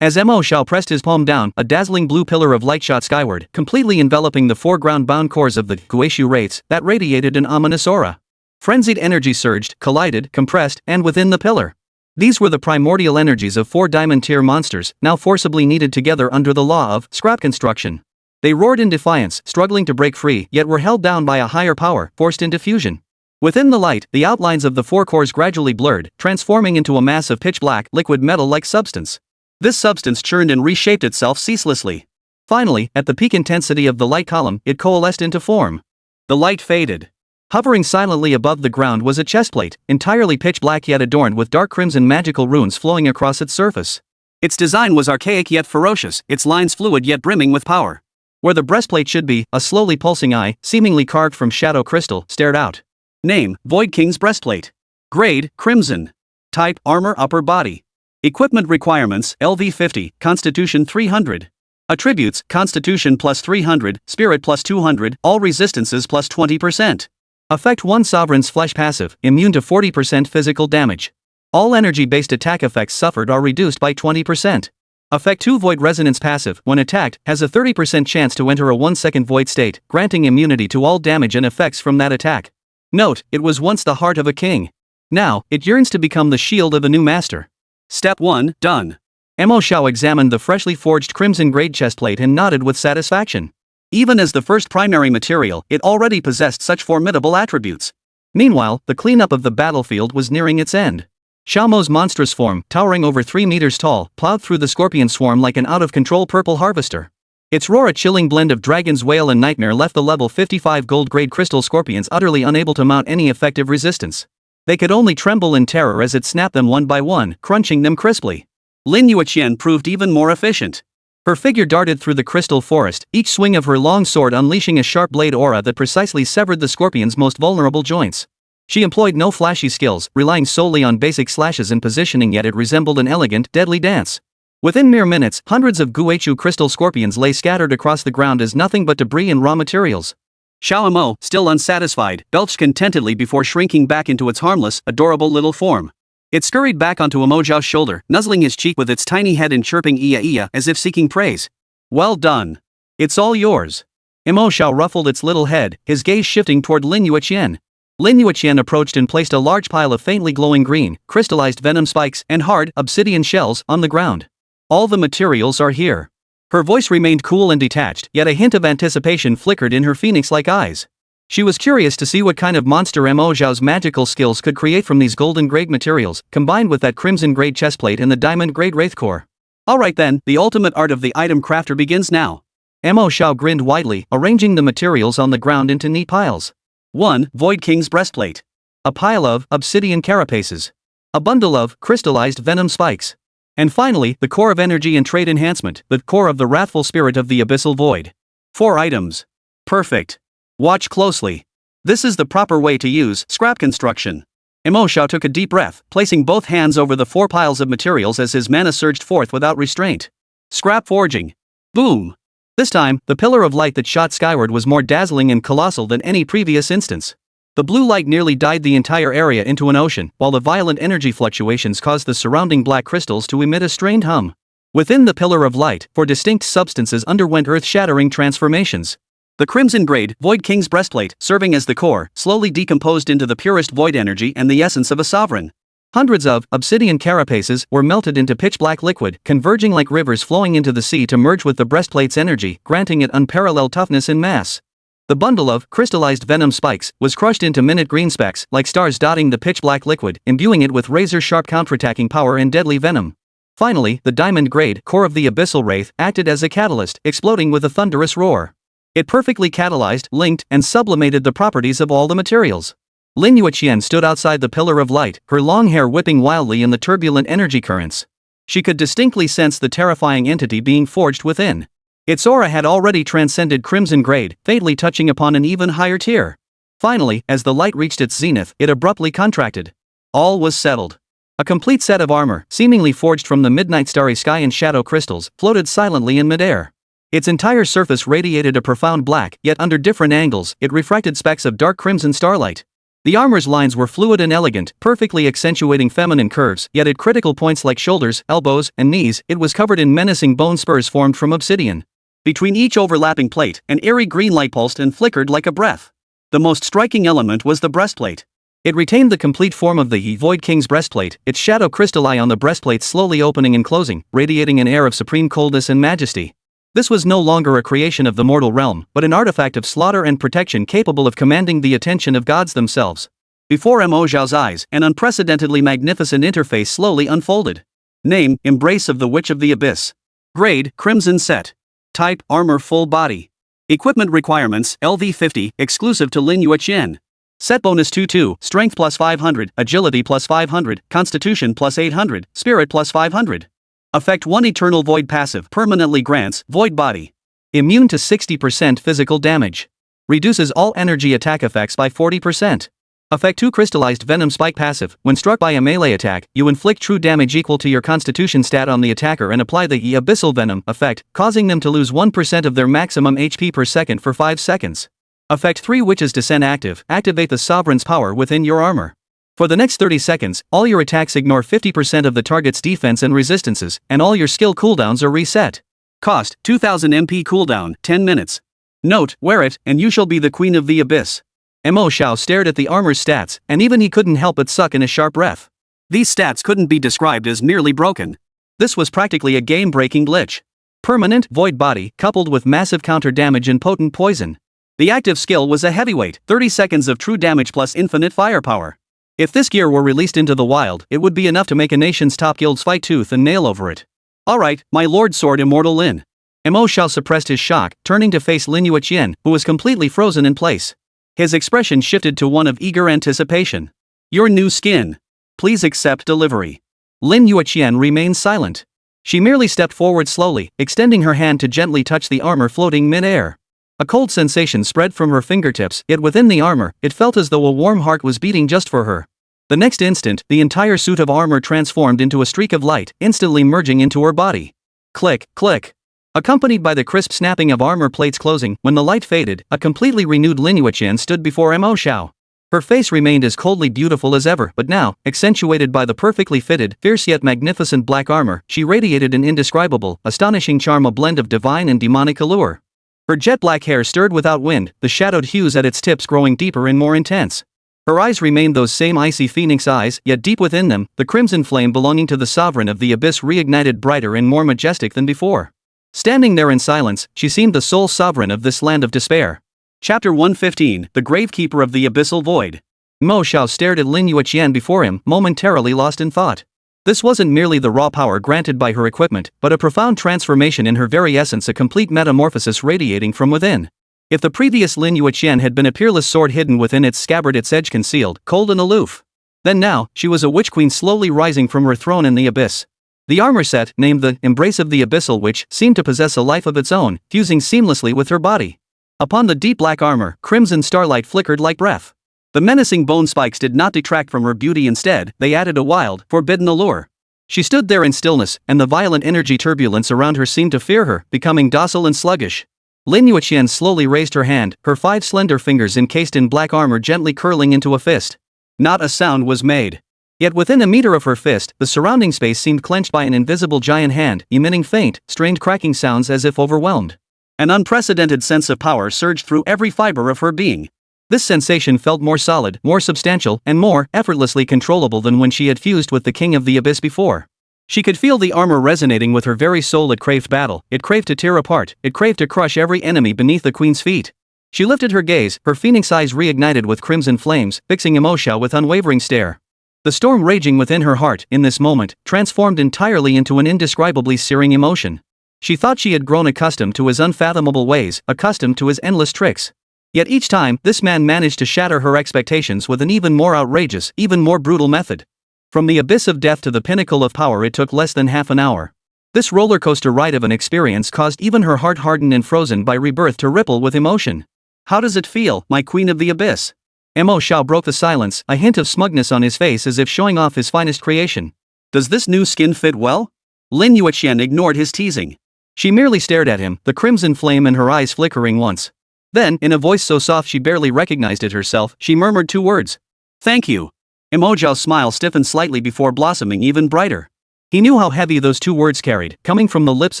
As Mo Xiao pressed his palm down, a dazzling blue pillar of light shot skyward, completely enveloping the 4 ground-bound cores of the Guishu Wraiths that radiated an ominous aura. Frenzied energy surged, collided, compressed, and within the pillar. These were the primordial energies of 4 diamond-tier monsters, now forcibly kneaded together under the law of scrap construction. They roared in defiance, struggling to break free, yet were held down by a higher power, forced into fusion. Within the light, the outlines of the 4 cores gradually blurred, transforming into a mass of pitch-black, liquid metal-like substance. This substance churned and reshaped itself ceaselessly. Finally, at the peak intensity of the light column, it coalesced into form. The light faded. Hovering silently above the ground was a chestplate, entirely pitch-black yet adorned with dark crimson magical runes flowing across its surface. Its design was archaic yet ferocious, its lines fluid yet brimming with power. Where the breastplate should be, a slowly pulsing eye, seemingly carved from shadow crystal, stared out. Name, Void King's Breastplate. Grade, Crimson. Type, Armor Upper Body. Equipment requirements, LV 50, Constitution 300. Attributes, Constitution plus 300, Spirit plus 200, all resistances plus 20%. Effect 1 Sovereign's Flesh passive, immune to 40% physical damage. All energy-based attack effects suffered are reduced by 20%. Effect 2 Void Resonance passive, when attacked, has a 30% chance to enter a 1-second void state, granting immunity to all damage and effects from that attack. Note, it was once the heart of a king. Now, it yearns to become the shield of a new master. Step 1, done. Mo Xiao examined the freshly forged crimson grade chestplate and nodded with satisfaction. Even as the first primary material, it already possessed such formidable attributes. Meanwhile, the cleanup of the battlefield was nearing its end. Xiao Mo's monstrous form, towering over 3 meters tall, plowed through the scorpion swarm like an out-of-control purple harvester. Its roar, a chilling blend of dragon's wail and nightmare, left the level 55 gold-grade crystal scorpions utterly unable to mount any effective resistance. They could only tremble in terror as it snapped them one by one, crunching them crisply. Lin Yueqian proved even more efficient. Her figure darted through the crystal forest, each swing of her long sword unleashing a sharp blade aura that precisely severed the scorpion's most vulnerable joints. She employed no flashy skills, relying solely on basic slashes and positioning, yet it resembled an elegant, deadly dance. Within mere minutes, hundreds of Guishu crystal scorpions lay scattered across the ground as nothing but debris and raw materials. Xiao Mo, still unsatisfied, belched contentedly before shrinking back into its harmless, adorable little form. It scurried back onto Mo Xiao's shoulder, nuzzling his cheek with its tiny head and chirping iya iya as if seeking praise. Well done. It's all yours. Mo Xiao ruffled its little head, his gaze shifting toward Lin Yueqian. Lin Yueqian approached and placed a large pile of faintly glowing green, crystallized venom spikes and hard, obsidian shells on the ground. All the materials are here. Her voice remained cool and detached, yet a hint of anticipation flickered in her phoenix-like eyes. She was curious to see what kind of monster Mo Xiao's magical skills could create from these golden-grade materials, combined with that crimson-grade chestplate and the diamond-grade wraith core. Alright then, the ultimate art of the item crafter begins now. Mo Xiao grinned widely, arranging the materials on the ground into neat piles. 1. Void King's breastplate. A pile of obsidian carapaces. A bundle of crystallized venom spikes. And finally, the core of energy and trait enhancement, the core of the wrathful spirit of the abyssal void. 4 items. Perfect. Watch closely. This is the proper way to use scrap construction. Mo Xiao took a deep breath, placing both hands over the 4 piles of materials as his mana surged forth without restraint. Scrap forging. Boom. This time, the pillar of light that shot skyward was more dazzling and colossal than any previous instance. The blue light nearly dyed the entire area into an ocean, while the violent energy fluctuations caused the surrounding black crystals to emit a strained hum. Within the pillar of light, 4 distinct substances underwent earth-shattering transformations. The crimson-grade Void King's breastplate, serving as the core, slowly decomposed into the purest void energy and the essence of a sovereign. Hundreds of obsidian carapaces were melted into pitch-black liquid, converging like rivers flowing into the sea to merge with the breastplate's energy, granting it unparalleled toughness and mass. The bundle of crystallized venom spikes was crushed into minute green specks like stars dotting the pitch-black liquid, imbuing it with razor-sharp counterattacking power and deadly venom. Finally, the diamond-grade core of the abyssal wraith acted as a catalyst, exploding with a thunderous roar. It perfectly catalyzed, linked, and sublimated the properties of all the materials. Lin Yueqian stood outside the pillar of light, her long hair whipping wildly in the turbulent energy currents. She could distinctly sense the terrifying entity being forged within. Its aura had already transcended crimson grade, faintly touching upon an even higher tier. Finally, as the light reached its zenith, it abruptly contracted. All was settled. A complete set of armor, seemingly forged from the midnight starry sky and shadow crystals, floated silently in midair. Its entire surface radiated a profound black, yet under different angles, it refracted specks of dark crimson starlight. The armor's lines were fluid and elegant, perfectly accentuating feminine curves, yet at critical points like shoulders, elbows, and knees, it was covered in menacing bone spurs formed from obsidian. Between each overlapping plate, an eerie green light pulsed and flickered like a breath. The most striking element was the breastplate. It retained the complete form of the Void King's breastplate, its shadow crystalline on the breastplate slowly opening and closing, radiating an air of supreme coldness and majesty. This was no longer a creation of the mortal realm, but an artifact of slaughter and protection capable of commanding the attention of gods themselves. Before Mo Xiao's eyes, an unprecedentedly magnificent interface slowly unfolded. Name, Embrace of the Witch of the Abyss. Grade, Crimson Set. Type, Armor Full Body. Equipment requirements, LV50, exclusive to Lin Yueqian. Set bonus 2-2, Strength plus 500, Agility plus 500, Constitution plus 800, Spirit plus 500. Effect 1 Eternal Void passive permanently grants Void Body. Immune to 60% physical damage. Reduces all energy attack effects by 40%. Effect 2 Crystallized Venom Spike passive. When struck by a melee attack, you inflict true damage equal to your Constitution stat on the attacker and apply the Abyssal Venom effect, causing them to lose 1% of their maximum HP per second for 5 seconds. Effect 3 Witch's Descent active. Activate the Sovereign's power within your armor. For the next 30 seconds, all your attacks ignore 50% of the target's defense and resistances, and all your skill cooldowns are reset. Cost, 2000 MP cooldown, 10 minutes. Note, wear it, and you shall be the Queen of the Abyss. Mo Xiao stared at the armor's stats, and even he couldn't help but suck in a sharp breath. These stats couldn't be described as merely broken. This was practically a game-breaking glitch. Permanent void body, coupled with massive counter damage and potent poison. The active skill was a heavyweight, 30 seconds of true damage plus infinite firepower. If this gear were released into the wild, it would be enough to make a nation's top guilds fight tooth and nail over it. Alright, my lord Sword Immortal Lin. Mo Xiao suppressed his shock, turning to face Lin Yueqian, who was completely frozen in place. His expression shifted to one of eager anticipation. Your new skin. Please accept delivery. Lin Yueqian remained silent. She merely stepped forward slowly, extending her hand to gently touch the armor floating mid-air. A cold sensation spread from her fingertips, yet within the armor, it felt as though a warm heart was beating just for her. The next instant, the entire suit of armor transformed into a streak of light, instantly merging into her body. Click, click. Accompanied by the crisp snapping of armor plates closing, when the light faded, a completely renewed Lin Yueqian stood before Mo Xiao. Her face remained as coldly beautiful as ever, but now, accentuated by the perfectly fitted, fierce yet magnificent black armor, she radiated an indescribable, astonishing charm, a blend of divine and demonic allure. Her jet black hair stirred without wind, the shadowed hues at its tips growing deeper and more intense. Her eyes remained those same icy phoenix eyes, yet deep within them, the crimson flame belonging to the sovereign of the abyss reignited brighter and more majestic than before. Standing there in silence, she seemed the sole sovereign of this land of despair. Chapter 115, The Gravekeeper of the Abyssal Void. Mo Xiao stared at Lin Yueqian before him, momentarily lost in thought. This wasn't merely the raw power granted by her equipment, but a profound transformation in her very essence, a complete metamorphosis radiating from within. If the previous Lin Yueqian had been a peerless sword hidden within its scabbard, its edge concealed, cold and aloof, then now, she was a witch queen slowly rising from her throne in the abyss. The armor set, named the Embrace of the Abyssal Witch, seemed to possess a life of its own, fusing seamlessly with her body. Upon the deep black armor, crimson starlight flickered like breath. The menacing bone spikes did not detract from her beauty, instead, they added a wild, forbidden allure. She stood there in stillness, and the violent energy turbulence around her seemed to fear her, becoming docile and sluggish. Lin Yueqian slowly raised her hand, her 5 slender fingers encased in black armor gently curling into a fist. Not a sound was made. Yet within a meter of her fist, the surrounding space seemed clenched by an invisible giant hand, emitting faint, strained cracking sounds as if overwhelmed. An unprecedented sense of power surged through every fiber of her being. This sensation felt more solid, more substantial, and more effortlessly controllable than when she had fused with the King of the Abyss before. She could feel the armor resonating with her very soul. It craved battle, it craved to tear apart, it craved to crush every enemy beneath the queen's feet. She lifted her gaze, her phoenix eyes reignited with crimson flames, fixing Mo Xiao with unwavering stare. The storm raging within her heart, in this moment, transformed entirely into an indescribably searing emotion. She thought she had grown accustomed to his unfathomable ways, accustomed to his endless tricks. Yet each time, this man managed to shatter her expectations with an even more outrageous, even more brutal method. From the abyss of death to the pinnacle of power, it took less than half an hour. This roller coaster ride of an experience caused even her heart, hardened and frozen by rebirth, to ripple with emotion. How does it feel, my queen of the abyss? Mo Xiao broke the silence, a hint of smugness on his face as if showing off his finest creation. Does this new skin fit well? Lin Yueqian ignored his teasing. She merely stared at him, the crimson flame in her eyes flickering once. Then, in a voice so soft she barely recognized it herself, she murmured 2 words. Thank you. Mo Xiao's smile stiffened slightly before blossoming even brighter. He knew how heavy those 2 words carried, coming from the lips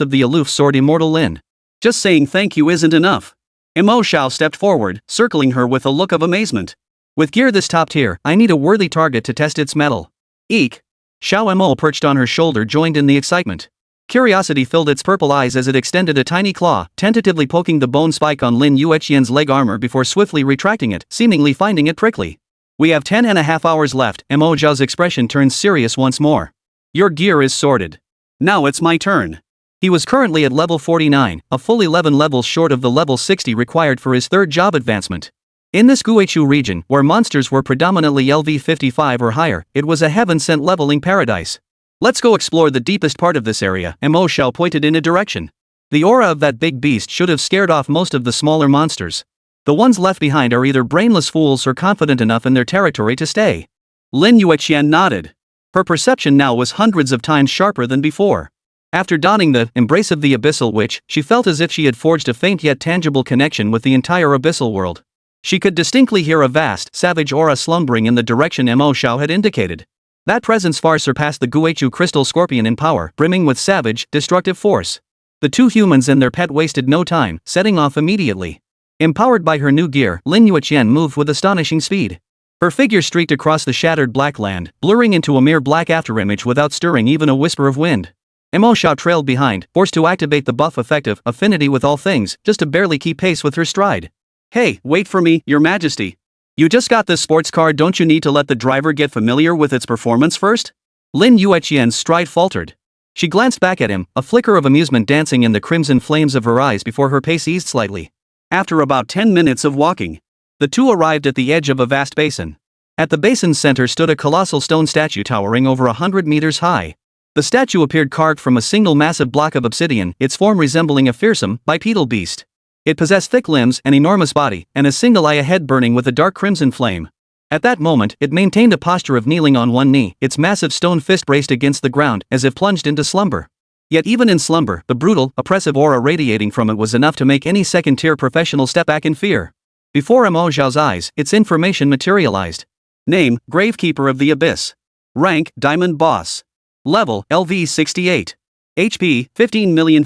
of the aloof Sword Immortal Lin. Just saying thank you isn't enough. Mo Xiao stepped forward, circling her with a look of amazement. With gear this top tier, I need a worthy target to test its mettle. Eek. Xiao Mo perched on her shoulder joined in the excitement. Curiosity filled its purple eyes as it extended a tiny claw, tentatively poking the bone spike on Lin Yueqian's leg armor before swiftly retracting it, seemingly finding it prickly. We have 10.5 hours left. Mo Xiao's expression turned serious once more. Your gear is sorted. Now it's my turn. He was currently at level 49, a full 11 levels short of the level 60 required for his 3rd job advancement. In this Guichu region, where monsters were predominantly LV 55 or higher, it was a heaven-sent leveling paradise. Let's go explore the deepest part of this area. Mo Xiao pointed in a direction. The aura of that big beast should have scared off most of the smaller monsters. The ones left behind are either brainless fools or confident enough in their territory to stay. Lin Yueqian nodded. Her perception now was hundreds of times sharper than before. After donning the Embrace of the Abyssal Witch, she felt as if she had forged a faint yet tangible connection with the entire abyssal world. She could distinctly hear a vast, savage aura slumbering in the direction Mo Xiao had indicated. That presence far surpassed the Guichu crystal scorpion in power, brimming with savage, destructive force. The 2 humans and their pet wasted no time, setting off immediately. Empowered by her new gear, Lin Yueqian moved with astonishing speed. Her figure streaked across the shattered black land, blurring into a mere black afterimage without stirring even a whisper of wind. Mo Xiao trailed behind, forced to activate the buff effect of affinity with all things, just to barely keep pace with her stride. Hey, wait for me, Your Majesty. You just got this sports car, don't you need to let the driver get familiar with its performance first? Lin Yueqian's stride faltered. She glanced back at him, a flicker of amusement dancing in the crimson flames of her eyes before her pace eased slightly. After about 10 minutes of walking, the 2 arrived at the edge of a vast basin. At the basin's center stood a colossal stone statue towering over 100 meters high. The statue appeared carved from a single massive block of obsidian, its form resembling a fearsome, bipedal beast. It possessed thick limbs, an enormous body, and a single eye, a head burning with a dark crimson flame. At that moment, it maintained a posture of kneeling on one knee, its massive stone fist braced against the ground, as if plunged into slumber. Yet even in slumber, the brutal, oppressive aura radiating from it was enough to make any second-tier professional step back in fear. Before Mo Xiao's eyes, its information materialized. Name, Gravekeeper of the Abyss. Rank, Diamond Boss. Level, LV 68. HP, 15 million.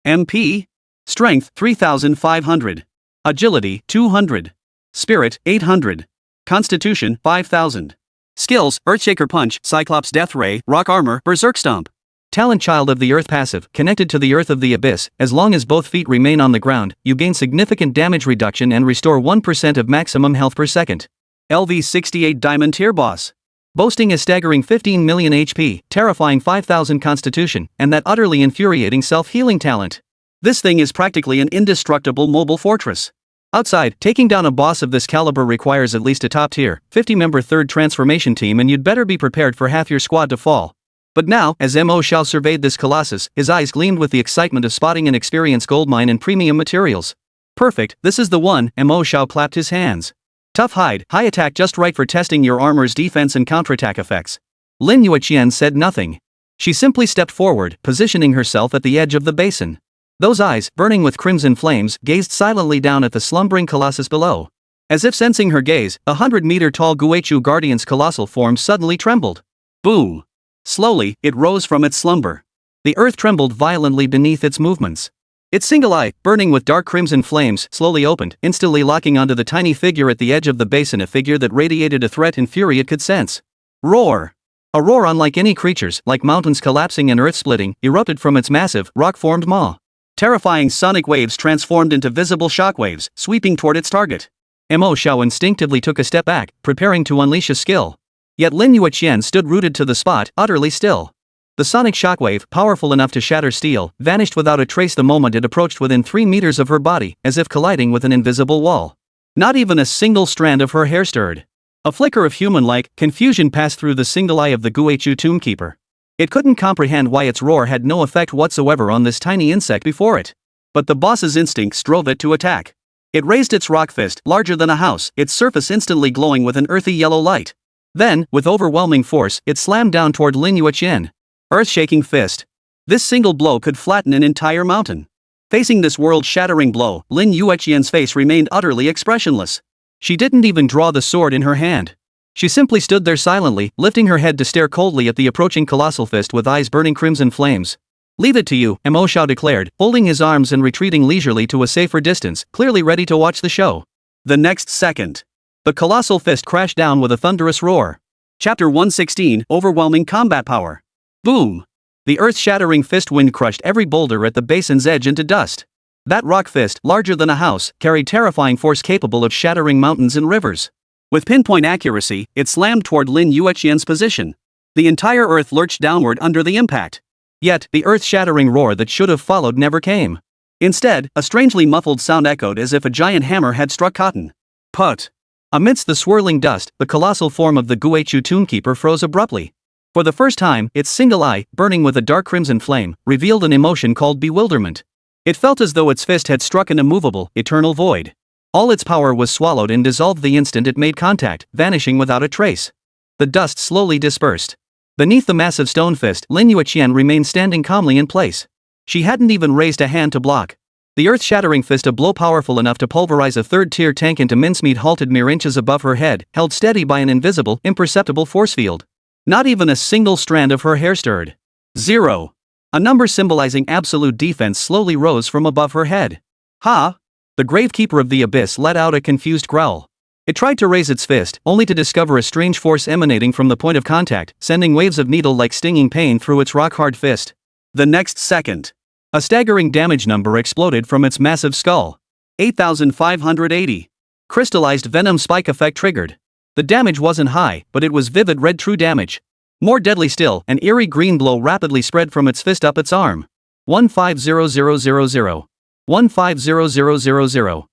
MP? Strength 3,500. Agility 200. Spirit 800. Constitution 5,000. Skills: Earthshaker Punch, Cyclops Death Ray, Rock Armor, Berserk Stomp. Talent: Child of the Earth passive, connected to the Earth of the Abyss. As long as both feet remain on the ground, you gain significant damage reduction and restore 1% of maximum health per second. LV68 Diamond Tier Boss. Boasting a staggering 15 million HP, terrifying 5,000 Constitution, and that utterly infuriating self-healing talent. This thing is practically an indestructible mobile fortress. Outside, taking down a boss of this caliber requires at least a top-tier, 50-member third transformation team, and you'd better be prepared for half your squad to fall. But now, as Mo Xiao surveyed this colossus, his eyes gleamed with the excitement of spotting an experienced goldmine in premium materials. Perfect, this is the one. Mo Xiao clapped his hands. Tough hide, high attack, just right for testing your armor's defense and counterattack effects. Lin Yueqian said nothing. She simply stepped forward, positioning herself at the edge of the basin. Those eyes, burning with crimson flames, gazed silently down at the slumbering colossus below. As if sensing her gaze, a 100-meter-tall Guichu Guardian's colossal form suddenly trembled. Boom! Slowly, it rose from its slumber. The earth trembled violently beneath its movements. Its single eye, burning with dark crimson flames, slowly opened, instantly locking onto the tiny figure at the edge of the basin, a figure that radiated a threat and fury it could sense. Roar! A roar unlike any creature's, like mountains collapsing and earth splitting, erupted from its massive, rock-formed maw. Terrifying sonic waves transformed into visible shockwaves, sweeping toward its target. Mo Xiao instinctively took a step back, preparing to unleash a skill. Yet Lin Yueqian stood rooted to the spot, utterly still. The sonic shockwave, powerful enough to shatter steel, vanished without a trace the moment it approached within 3 meters of her body, as if colliding with an invisible wall. Not even a single strand of her hair stirred. A flicker of human-like confusion passed through the single eye of the Guichu Tombkeeper. It couldn't comprehend why its roar had no effect whatsoever on this tiny insect before it. But the boss's instincts drove it to attack. It raised its rock fist, larger than a house, its surface instantly glowing with an earthy yellow light. Then, with overwhelming force, it slammed down toward Lin Yueqian. Earth-shaking fist. This single blow could flatten an entire mountain. Facing this world-shattering blow, Lin Yueqian's face remained utterly expressionless. She didn't even draw the sword in her hand. She simply stood there silently, lifting her head to stare coldly at the approaching colossal fist with eyes burning crimson flames. Leave it to you, Mo Xiao declared, folding his arms and retreating leisurely to a safer distance, clearly ready to watch the show. The next second, the colossal fist crashed down with a thunderous roar. Chapter 116, Overwhelming Combat Power. Boom! The earth-shattering fist wind crushed every boulder at the basin's edge into dust. That rock fist, larger than a house, carried terrifying force capable of shattering mountains and rivers. With pinpoint accuracy, it slammed toward Lin Yueqian's position. The entire earth lurched downward under the impact. Yet, the earth-shattering roar that should have followed never came. Instead, a strangely muffled sound echoed as if a giant hammer had struck cotton. Put! Amidst the swirling dust, the colossal form of the Guichu Tombkeeper froze abruptly. For the first time, its single eye, burning with a dark crimson flame, revealed an emotion called bewilderment. It felt as though its fist had struck an immovable, eternal void. All its power was swallowed and dissolved the instant it made contact, vanishing without a trace. The dust slowly dispersed. Beneath the massive stone fist, Lin Yueqian remained standing calmly in place. She hadn't even raised a hand to block. The earth-shattering fist, a blow powerful enough to pulverize a third-tier tank into mincemeat, halted mere inches above her head, held steady by an invisible, imperceptible force field. Not even a single strand of her hair stirred. 0. A number symbolizing absolute defense slowly rose from above her head. Ha! The Gravekeeper of the Abyss let out a confused growl. It tried to raise its fist, only to discover a strange force emanating from the point of contact, sending waves of needle-like stinging pain through its rock-hard fist. The next second, a staggering damage number exploded from its massive skull. 8,580. Crystallized venom spike effect triggered. The damage wasn't high, but it was vivid red true damage. More deadly still, an eerie green glow rapidly spread from its fist up its arm. 150000. 150000.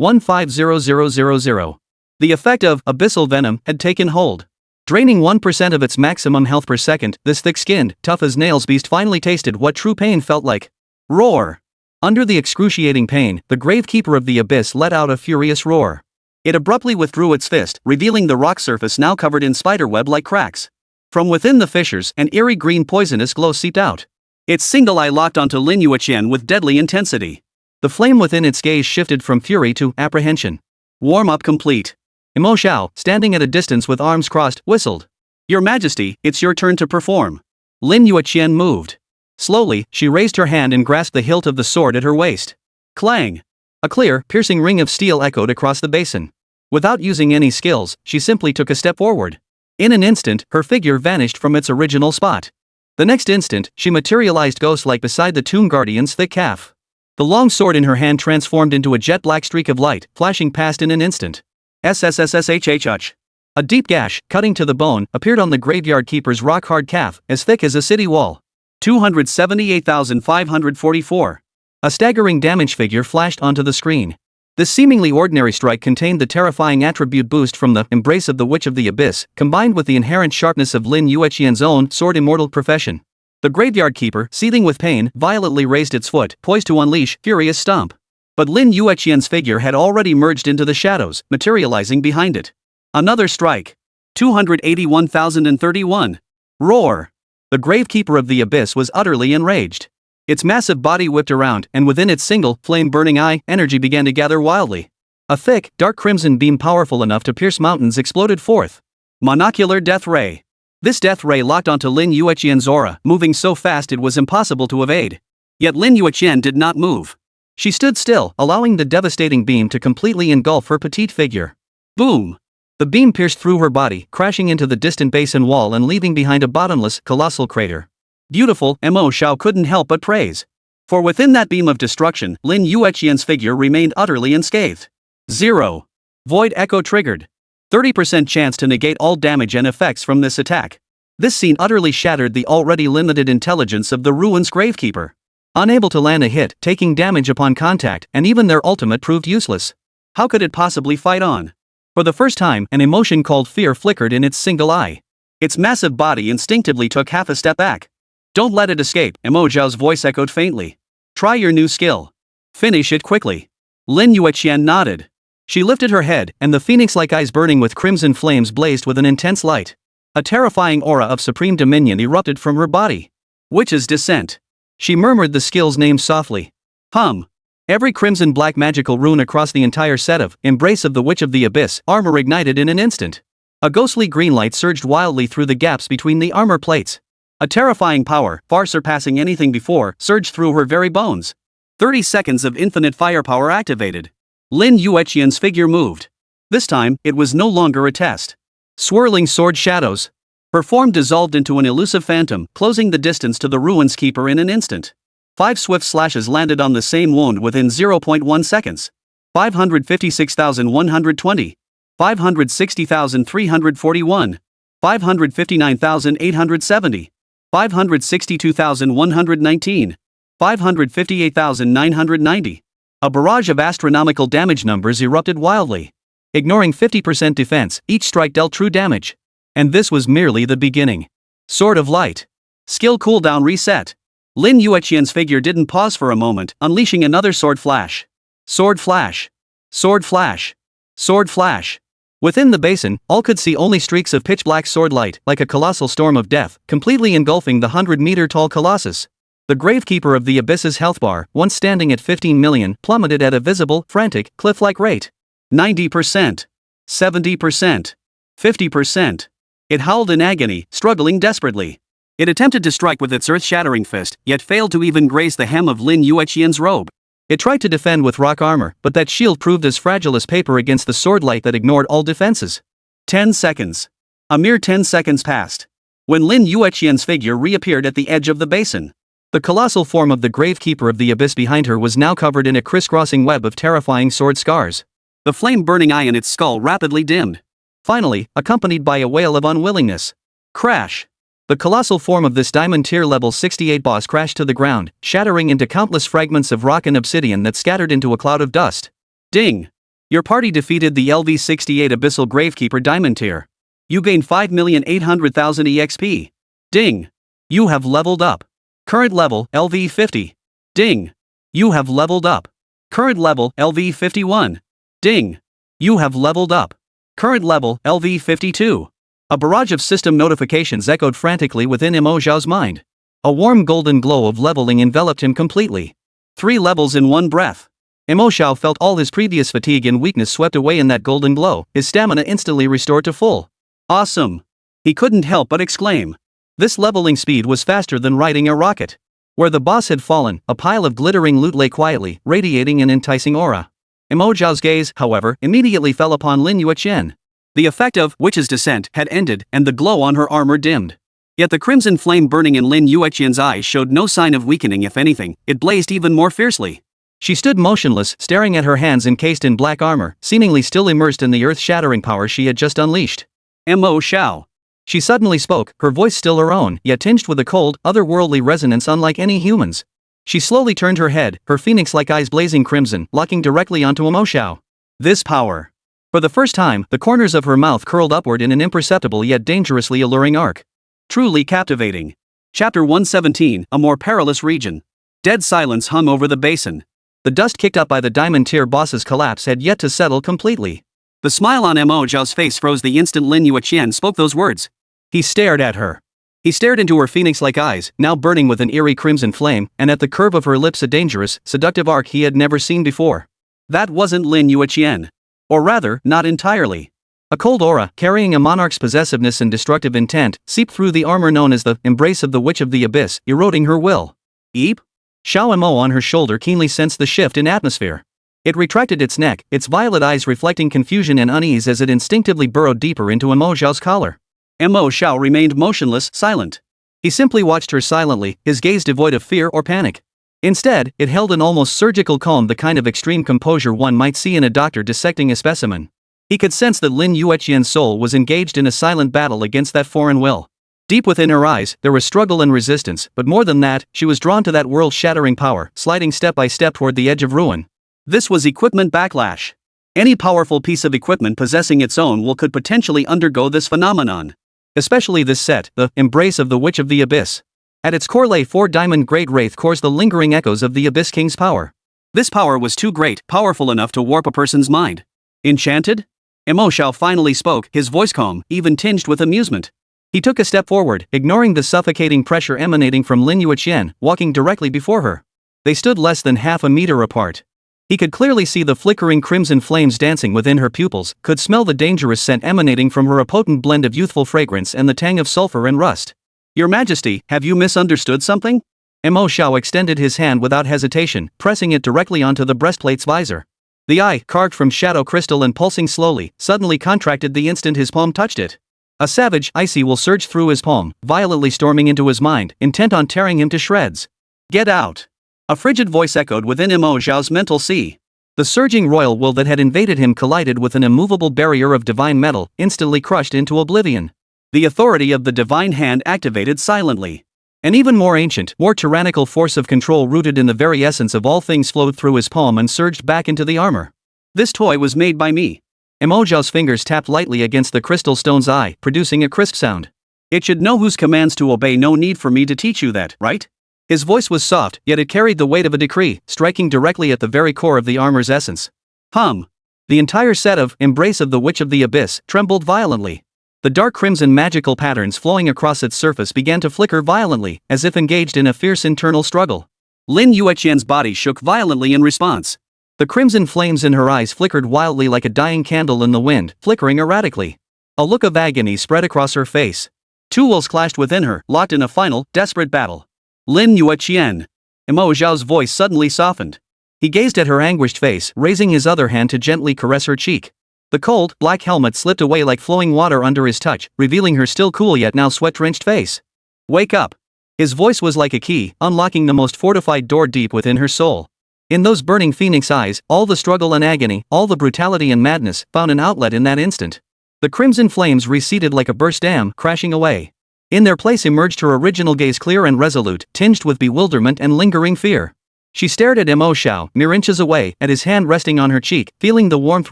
150000. The effect of abyssal venom had taken hold. Draining 1% of its maximum health per second, this thick-skinned, tough-as-nails beast finally tasted what true pain felt like. Roar! Under the excruciating pain, the Gravekeeper of the Abyss let out a furious roar. It abruptly withdrew its fist, revealing the rock surface now covered in spiderweb-like cracks. From within the fissures, an eerie green poisonous glow seeped out. Its single eye locked onto Lin Yueqian with deadly intensity. The flame within its gaze shifted from fury to apprehension. Warm-up complete. Mo Xiao, standing at a distance with arms crossed, whistled. Your Majesty, it's your turn to perform. Lin Yueqian moved. Slowly, she raised her hand and grasped the hilt of the sword at her waist. Clang! A clear, piercing ring of steel echoed across the basin. Without using any skills, she simply took a step forward. In an instant, her figure vanished from its original spot. The next instant, she materialized ghost-like beside the Tomb Guardian's thick calf. The long sword in her hand transformed into a jet-black streak of light, flashing past in an instant. SSS-rank. A deep gash, cutting to the bone, appeared on the graveyard keeper's rock-hard calf, as thick as a city wall. 278,544. A staggering damage figure flashed onto the screen. This seemingly ordinary strike contained the terrifying attribute boost from the embrace of the Witch of the Abyss, combined with the inherent sharpness of Lin Yueqian's own Sword Immortal profession. The graveyard keeper, seething with pain, violently raised its foot, poised to unleash furious stomp. But Lin Yueqian's figure had already merged into the shadows, materializing behind it. Another strike. 281,031. Roar! The gravekeeper of the Abyss was utterly enraged. Its massive body whipped around, and within its single, flame-burning eye, energy began to gather wildly. A thick, dark crimson beam powerful enough to pierce mountains exploded forth. Monocular Death Ray. This death ray locked onto Lin Yueqian's aura, moving so fast it was impossible to evade. Yet Lin Yueqian did not move. She stood still, allowing the devastating beam to completely engulf her petite figure. Boom! The beam pierced through her body, crashing into the distant basin wall and leaving behind a bottomless, colossal crater. Beautiful, Mo Xiao couldn't help but praise. For within that beam of destruction, Lin Yueqian's figure remained utterly unscathed. 0. Void Echo triggered. 30% chance to negate all damage and effects from this attack. This scene utterly shattered the already limited intelligence of the Ruin's Gravekeeper. Unable to land a hit, taking damage upon contact, and even their ultimate proved useless. How could it possibly fight on? For the first time, an emotion called fear flickered in its single eye. Its massive body instinctively took half a step back. Don't let it escape, Mo Xiao's voice echoed faintly. Try your new skill. Finish it quickly. Lin Yueqian nodded. She lifted her head, and the phoenix-like eyes burning with crimson flames blazed with an intense light. A terrifying aura of supreme dominion erupted from her body. Witch's Descent. She murmured the skill's name softly. Hum. Every crimson-black magical rune across the entire set of Embrace of the Witch of the Abyss armor ignited in an instant. A ghostly green light surged wildly through the gaps between the armor plates. A terrifying power, far surpassing anything before, surged through her very bones. 30 seconds of infinite firepower activated. Lin Yueqian's figure moved. This time, it was no longer a test. Swirling sword shadows. Her form dissolved into an elusive phantom, closing the distance to the Ruin's Keeper in an instant. 5 swift slashes landed on the same wound within 0.1 seconds. 556,120. 560,341. 559,870. 562,119. 558,990. A barrage of astronomical damage numbers erupted wildly. Ignoring 50% defense, each strike dealt true damage. And this was merely the beginning. Sword of Light. Skill cooldown reset. Lin Yueqian's figure didn't pause for a moment, unleashing another sword flash. Sword flash. Sword flash. Sword flash. Within the basin, all could see only streaks of pitch-black sword light, like a colossal storm of death, completely engulfing the 100-meter-tall colossus. The Gravekeeper of the Abyss's health bar, once standing at 15 million, plummeted at a visible, frantic, cliff-like rate. 90%. 70%. 50%. It howled in agony, struggling desperately. It attempted to strike with its earth-shattering fist, yet failed to even graze the hem of Lin Yueqian's robe. It tried to defend with rock armor, but that shield proved as fragile as paper against the sword light that ignored all defenses. 10 seconds. A mere 10 seconds passed. When Lin Yueqian's figure reappeared at the edge of the basin. The colossal form of the Gravekeeper of the Abyss behind her was now covered in a crisscrossing web of terrifying sword scars. The flame-burning eye in its skull rapidly dimmed. Finally, accompanied by a wail of unwillingness. Crash! The colossal form of this Diamond Tier Level 68 boss crashed to the ground, shattering into countless fragments of rock and obsidian that scattered into a cloud of dust. Ding! Your party defeated the LV-68 Abyssal Gravekeeper Diamond Tier. You gained 5,800,000 EXP. Ding! You have leveled up. Current level, LV-50. Ding! You have leveled up. Current level, LV-51. Ding! You have leveled up. Current level, LV-52. A barrage of system notifications echoed frantically within Mo Xiao's mind. A warm golden glow of leveling enveloped him completely. 3 levels in one breath. Mo Xiao felt all his previous fatigue and weakness swept away in that golden glow, his stamina instantly restored to full. Awesome! He couldn't help but exclaim. This leveling speed was faster than riding a rocket. Where the boss had fallen, a pile of glittering loot lay quietly, radiating an enticing aura. Mo Xiao's gaze, however, immediately fell upon Lin Yueqian. The effect of Witch's Descent had ended, and the glow on her armor dimmed. Yet the crimson flame burning in Lin Yueqian's eyes showed no sign of weakening. If anything, it blazed even more fiercely. She stood motionless, staring at her hands encased in black armor, seemingly still immersed in the earth-shattering power she had just unleashed. Mo Xiao. She suddenly spoke, her voice still her own, yet tinged with a cold, otherworldly resonance unlike any human's. She slowly turned her head, her phoenix-like eyes blazing crimson, locking directly onto Mo Xiao. This power. For the first time, the corners of her mouth curled upward in an imperceptible yet dangerously alluring arc. Truly captivating. Chapter 117, A More Perilous Region. Dead silence hung over the basin. The dust kicked up by the Diamond Tier boss's collapse had yet to settle completely. The smile on Mo Xiao's face froze the instant Lin Yueqian spoke those words. He stared at her. He stared into her phoenix-like eyes, now burning with an eerie crimson flame, and at the curve of her lips a dangerous, seductive arc he had never seen before. That wasn't Lin Yueqian. Or rather, not entirely. A cold aura, carrying a monarch's possessiveness and destructive intent, seeped through the armor known as the embrace of the Witch of the Abyss, eroding her will. Eep? Xiao and Mo on her shoulder keenly sensed the shift in atmosphere. It retracted its neck, its violet eyes reflecting confusion and unease as it instinctively burrowed deeper into Mo Xiao's collar. Mo Xiao remained motionless, silent. He simply watched her silently, his gaze devoid of fear or panic. Instead, it held an almost surgical calm, the kind of extreme composure one might see in a doctor dissecting a specimen. He could sense that Lin Yueqian's soul was engaged in a silent battle against that foreign will. Deep within her eyes, there was struggle and resistance, but more than that, she was drawn to that world-shattering power, sliding step by step toward the edge of ruin. This was equipment backlash. Any powerful piece of equipment possessing its own will could potentially undergo this phenomenon. Especially this set, the Embrace of the Witch of the Abyss. At its core lay 4 diamond great wraith cores, the lingering echoes of the Abyss King's power. This power was too great, powerful enough to warp a person's mind. Enchanted? Mo Xiao finally spoke, his voice calm, even tinged with amusement. He took a step forward, ignoring the suffocating pressure emanating from Lin Yueqian, walking directly before her. They stood less than half a meter apart. He could clearly see the flickering crimson flames dancing within her pupils, could smell the dangerous scent emanating from her, a potent blend of youthful fragrance and the tang of sulfur and rust. Your Majesty, have you misunderstood something? Mo Xiao extended his hand without hesitation, pressing it directly onto the breastplate's visor. The eye, carved from shadow crystal and pulsing slowly, suddenly contracted the instant his palm touched it. A savage, icy will surged through his palm, violently storming into his mind, intent on tearing him to shreds. Get out! A frigid voice echoed within Mo Xiao's mental sea. The surging royal will that had invaded him collided with an immovable barrier of divine metal, instantly crushed into oblivion. The authority of the divine hand activated silently. An even more ancient, more tyrannical force of control rooted in the very essence of all things flowed through his palm and surged back into the armor. This toy was made by me. Mo Xiao's fingers tapped lightly against the crystal stone's eye, producing a crisp sound. It should know whose commands to obey. No need for me to teach you that, right? His voice was soft, yet it carried the weight of a decree, striking directly at the very core of the armor's essence. Hum. The entire set of Embrace of the Witch of the Abyss trembled violently. The dark crimson magical patterns flowing across its surface began to flicker violently, as if engaged in a fierce internal struggle. Lin Yueqian's body shook violently in response. The crimson flames in her eyes flickered wildly like a dying candle in the wind, flickering erratically. A look of agony spread across her face. 2 wills clashed within her, locked in a final, desperate battle. Lin Yueqian. Mo Xiao's voice suddenly softened. He gazed at her anguished face, raising his other hand to gently caress her cheek. The cold, black helmet slipped away like flowing water under his touch, revealing her still cool yet now sweat-drenched face. Wake up. His voice was like a key, unlocking the most fortified door deep within her soul. In those burning phoenix eyes, all the struggle and agony, all the brutality and madness, found an outlet in that instant. The crimson flames receded like a burst dam, crashing away. In their place emerged her original gaze, clear and resolute, tinged with bewilderment and lingering fear. She stared at Mo Xiao, mere inches away, at his hand resting on her cheek, feeling the warmth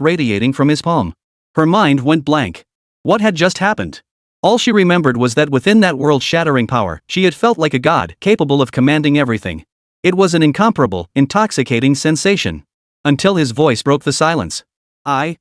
radiating from his palm. Her mind went blank. What had just happened? All she remembered was that within that world-shattering power, she had felt like a god, capable of commanding everything. It was an incomparable, intoxicating sensation. Until his voice broke the silence. Her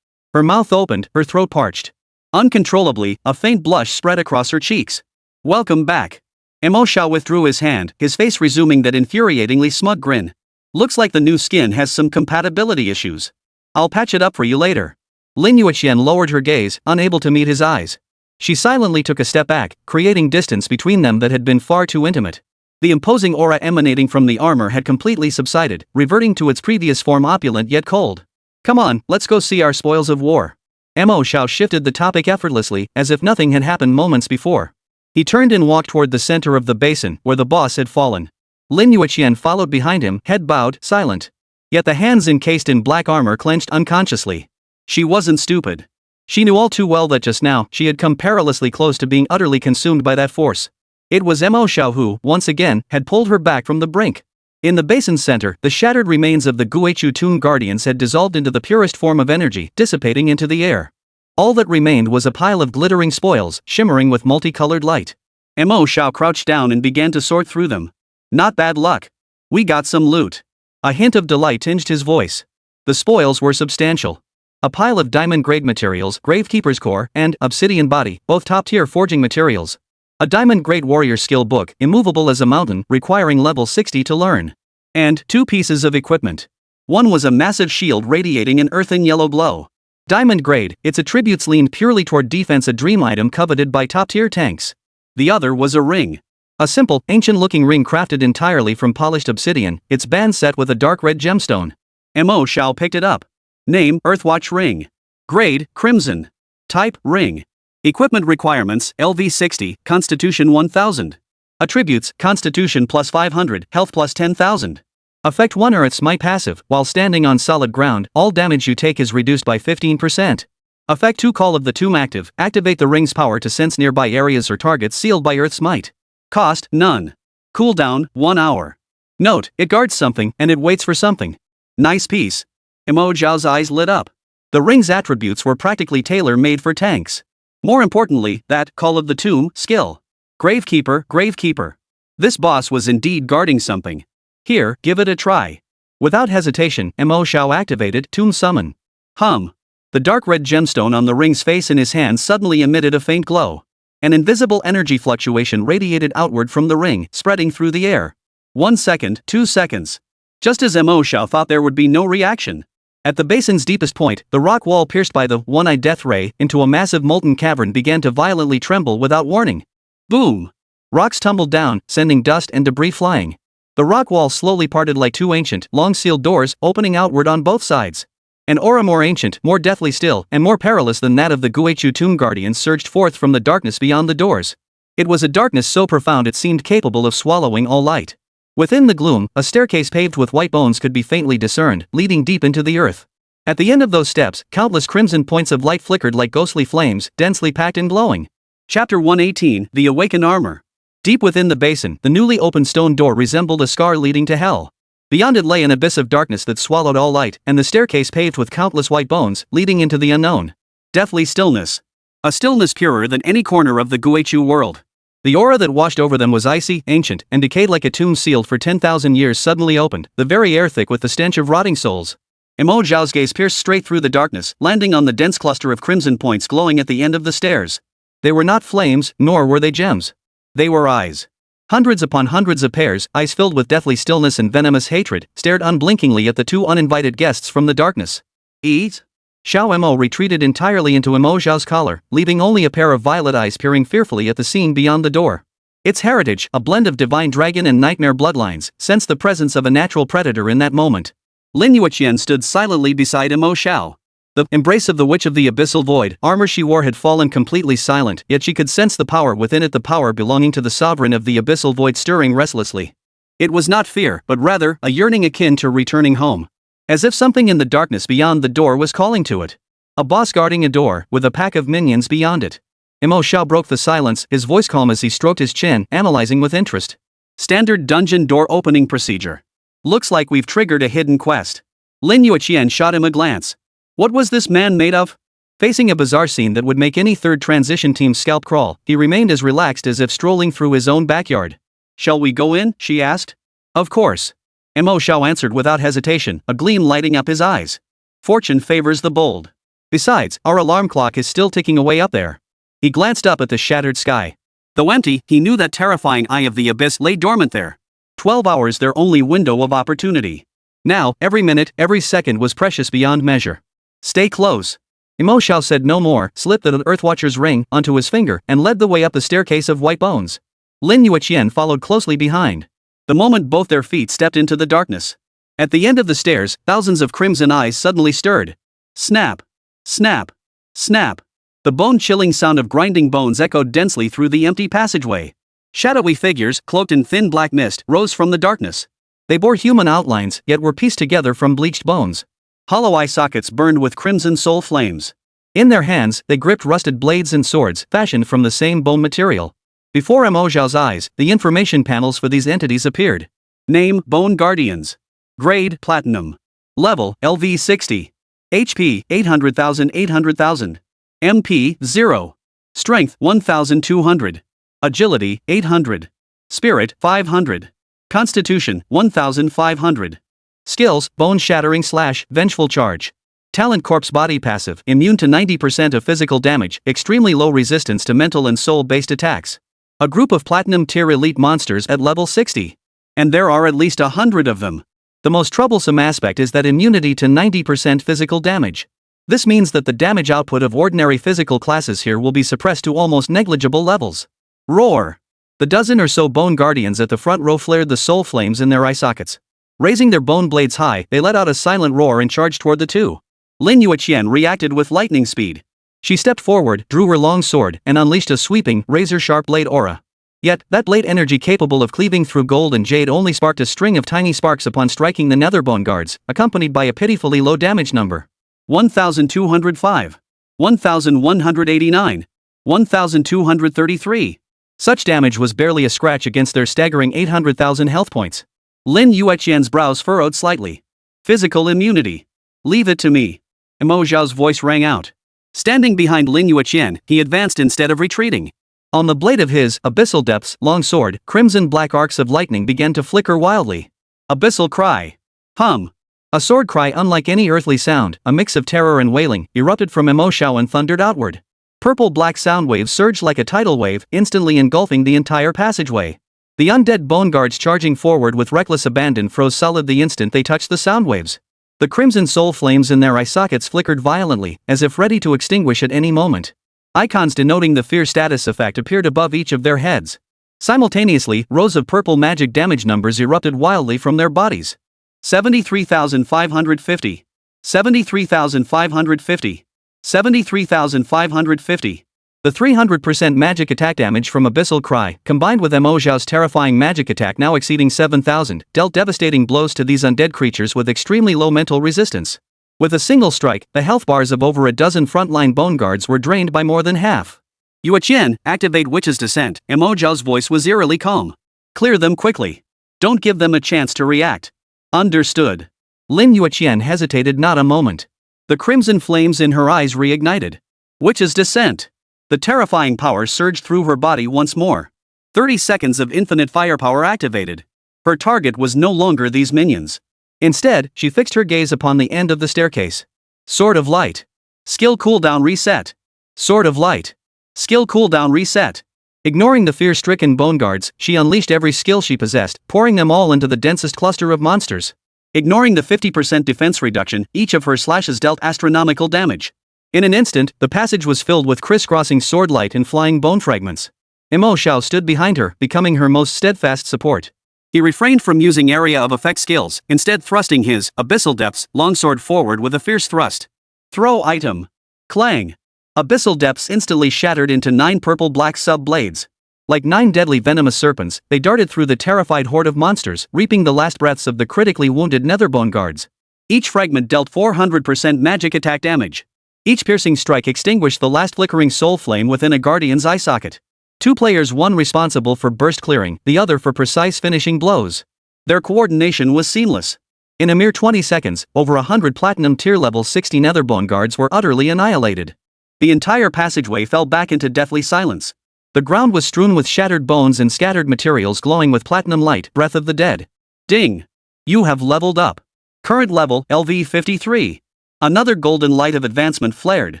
mouth opened, her throat parched. Uncontrollably, a faint blush spread across her cheeks. Welcome back. Mo Xiao withdrew his hand, his face resuming that infuriatingly smug grin. Looks like the new skin has some compatibility issues. I'll patch it up for you later. Lin Yueqian lowered her gaze, unable to meet his eyes. She silently took a step back, creating distance between them that had been far too intimate. The imposing aura emanating from the armor had completely subsided, reverting to its previous form, opulent yet cold. Come on, let's go see our spoils of war. Mo Xiao shifted the topic effortlessly, as if nothing had happened moments before. He turned and walked toward the center of the basin, where the boss had fallen. Lin Yueqian followed behind him, head bowed, silent. Yet the hands encased in black armor clenched unconsciously. She wasn't stupid. She knew all too well that just now, she had come perilously close to being utterly consumed by that force. It was Mo Xiao who, once again, had pulled her back from the brink. In the basin's center, the shattered remains of the Guichu Tomb Guardians had dissolved into the purest form of energy, dissipating into the air. All that remained was a pile of glittering spoils, shimmering with multicolored light. Mo Xiao crouched down and began to sort through them. Not bad luck. We got some loot. A hint of delight tinged his voice. The spoils were substantial. A pile of diamond-grade materials, Gravekeeper's core, and obsidian body, both top-tier forging materials. A diamond-grade warrior skill book, immovable as a mountain, requiring level 60 to learn. And 2 pieces of equipment. One was a massive shield radiating an earthen yellow glow. Diamond grade, its attributes leaned purely toward defense, a dream item coveted by top-tier tanks. The other was a ring. A simple, ancient-looking ring crafted entirely from polished obsidian, its band set with a dark red gemstone. Mo Xiao picked it up. Name, Earthwatch Ring. Grade, Crimson. Type, Ring. Equipment requirements, LV 60, Constitution 1000. Attributes, Constitution plus 500, Health plus 10,000. Effect 1 Earth Smite passive, while standing on solid ground, all damage you take is reduced by 15%. Effect 2 Call of the Tomb active, activate the ring's power to sense nearby areas or targets sealed by Earth Smite. Cost, none. Cooldown, 1 hour. Note, it guards something, and it waits for something. Nice piece. Mo Xiao's eyes lit up. The ring's attributes were practically tailor-made for tanks. More importantly, that Call of the Tomb skill. Gravekeeper. This boss was indeed guarding something. Here, give it a try. Without hesitation, Mo Xiao activated Tomb Summon. The dark red gemstone on the ring's face in his hand suddenly emitted a faint glow. An invisible energy fluctuation radiated outward from the ring, spreading through the air. 1 second, 2 seconds. Just as Mo Xiao thought there would be no reaction. At the basin's deepest point, the rock wall pierced by the one-eyed death ray into a massive molten cavern began to violently tremble without warning. Boom! Rocks tumbled down, sending dust and debris flying. The rock wall slowly parted like 2 ancient, long-sealed doors, opening outward on both sides. An aura more ancient, more deathly still, and more perilous than that of the Guichu Tomb Guardians surged forth from the darkness beyond the doors. It was a darkness so profound it seemed capable of swallowing all light. Within the gloom, a staircase paved with white bones could be faintly discerned, leading deep into the earth. At the end of those steps, countless crimson points of light flickered like ghostly flames, densely packed and glowing. Chapter 118, The Awakened Armor. Deep within the basin, the newly opened stone door resembled a scar leading to hell. Beyond it lay an abyss of darkness that swallowed all light, and the staircase paved with countless white bones, leading into the unknown. Deathly stillness. A stillness purer than any corner of the Guichu world. The aura that washed over them was icy, ancient, and decayed like a tomb sealed for 10,000 years suddenly opened, the very air thick with the stench of rotting souls. Mo Xiao's gaze pierced straight through the darkness, landing on the dense cluster of crimson points glowing at the end of the stairs. They were not flames, nor were they gems. They were eyes. Hundreds upon hundreds of pairs, eyes filled with deathly stillness and venomous hatred, stared unblinkingly at the 2 uninvited guests from the darkness. Ease? Xiao Mo retreated entirely into Mo Xiao's collar, leaving only a pair of violet eyes peering fearfully at the scene beyond the door. Its heritage, a blend of divine dragon and nightmare bloodlines, sensed the presence of a natural predator in that moment. Lin Yueqian stood silently beside Mo Xiao. The embrace of the Witch of the Abyssal Void armor she wore had fallen completely silent, yet she could sense the power within it, the power belonging to the sovereign of the Abyssal Void stirring restlessly. It was not fear, but rather, a yearning akin to returning home. As if something in the darkness beyond the door was calling to it. A boss guarding a door, with a pack of minions beyond it. Mo Xiao broke the silence, his voice calm as he stroked his chin, analyzing with interest. Standard dungeon door opening procedure. Looks like we've triggered a hidden quest. Lin Yueqian shot him a glance. What was this man made of? Facing a bizarre scene that would make any third transition team's scalp crawl, he remained as relaxed as if strolling through his own backyard. Shall we go in? She asked. Of course. Mo Xiao answered without hesitation, a gleam lighting up his eyes. Fortune favors the bold. Besides, our alarm clock is still ticking away up there. He glanced up at the shattered sky. Though empty, he knew that terrifying eye of the abyss lay dormant there. 12 hours their only window of opportunity. Now, every minute, every second was precious beyond measure. Stay close. Mo Xiao said no more, slipped the Earthwatcher's ring onto his finger, and led the way up the staircase of white bones. Lin Yueqian followed closely behind. The moment both their feet stepped into the darkness. At the end of the stairs, thousands of crimson eyes suddenly stirred. Snap! Snap! Snap! The bone-chilling sound of grinding bones echoed densely through the empty passageway. Shadowy figures, cloaked in thin black mist, rose from the darkness. They bore human outlines, yet were pieced together from bleached bones. Hollow eye sockets burned with crimson soul flames. In their hands, they gripped rusted blades and swords, fashioned from the same bone material. Before Mo Xiao's eyes, the information panels for these entities appeared. Name, Bone Guardians. Grade, Platinum. Level, LV 60. HP, 800,000. MP, 0. Strength, 1,200. Agility, 800. Spirit, 500. Constitution, 1,500. Skills, Bone Shattering / Vengeful Charge. Talent Corpse Body Passive, immune to 90% of physical damage, extremely low resistance to mental and soul-based attacks. A group of Platinum Tier Elite monsters at level 60. And there are at least 100 of them. The most troublesome aspect is that immunity to 90% physical damage. This means that the damage output of ordinary physical classes here will be suppressed to almost negligible levels. Roar! The dozen or so Bone Guardians at the front row flared the soul flames in their eye sockets. Raising their bone blades high, they let out a silent roar and charged toward the two. Lin Yueqian reacted with lightning speed. She stepped forward, drew her long sword, and unleashed a sweeping, razor-sharp blade aura. Yet, that blade energy capable of cleaving through gold and jade only sparked a string of tiny sparks upon striking the nether bone guards, accompanied by a pitifully low damage number. 1,205. 1,189. 1,233. Such damage was barely a scratch against their staggering 800,000 health points. Lin Yueqian's brows furrowed slightly. Physical immunity. Leave it to me. Mo Xiao's voice rang out. Standing behind Lin Yueqian, he advanced instead of retreating. On the blade of his Abyssal Depths long sword, crimson black arcs of lightning began to flicker wildly. Abyssal cry. Hum. A sword cry unlike any earthly sound, a mix of terror and wailing, erupted from Mo Xiao and thundered outward. Purple-black sound waves surged like a tidal wave, instantly engulfing the entire passageway. The undead bone guards charging forward with reckless abandon froze solid the instant they touched the sound waves. The crimson soul flames in their eye sockets flickered violently, as if ready to extinguish at any moment. Icons denoting the fear status effect appeared above each of their heads. Simultaneously, rows of purple magic damage numbers erupted wildly from their bodies. 73,550. 73,550. 73,550. The 300% magic attack damage from Abyssal Cry, combined with Mo Xiao's terrifying magic attack now exceeding 7,000, dealt devastating blows to these undead creatures with extremely low mental resistance. With a single strike, the health bars of over a dozen frontline bone guards were drained by more than half. Yueqian, activate Witch's Descent. Mo Xiao's voice was eerily calm. Clear them quickly. Don't give them a chance to react. Understood. Lin Yueqian hesitated not a moment. The crimson flames in her eyes reignited. Witch's Descent. The terrifying power surged through her body once more. 30 seconds of infinite firepower activated. Her target was no longer these minions. Instead, she fixed her gaze upon the end of the staircase. Sword of Light. Skill cooldown reset. Sword of Light. Skill cooldown reset. Ignoring the fear-stricken bone guards, she unleashed every skill she possessed, pouring them all into the densest cluster of monsters. Ignoring the 50% defense reduction, each of her slashes dealt astronomical damage. In an instant, the passage was filled with crisscrossing sword light and flying bone fragments. Mo Xiao stood behind her, becoming her most steadfast support. He refrained from using area of effect skills, instead thrusting his Abyssal Depths longsword forward with a fierce thrust. Throw item. Clang. Abyssal Depths instantly shattered into 9 purple-black sub-blades. Like 9 deadly venomous serpents, they darted through the terrified horde of monsters, reaping the last breaths of the critically wounded Netherbone guards. Each fragment dealt 400% magic attack damage. Each piercing strike extinguished the last flickering soul flame within a guardian's eye socket. 2 players, one responsible for burst clearing, the other for precise finishing blows. Their coordination was seamless. In a mere 20 seconds, over 100 platinum tier level 60 Netherbone guards were utterly annihilated. The entire passageway fell back into deathly silence. The ground was strewn with shattered bones and scattered materials glowing with platinum light, breath of the dead. Ding! You have leveled up. Current level, LV 53. Another golden light of advancement flared.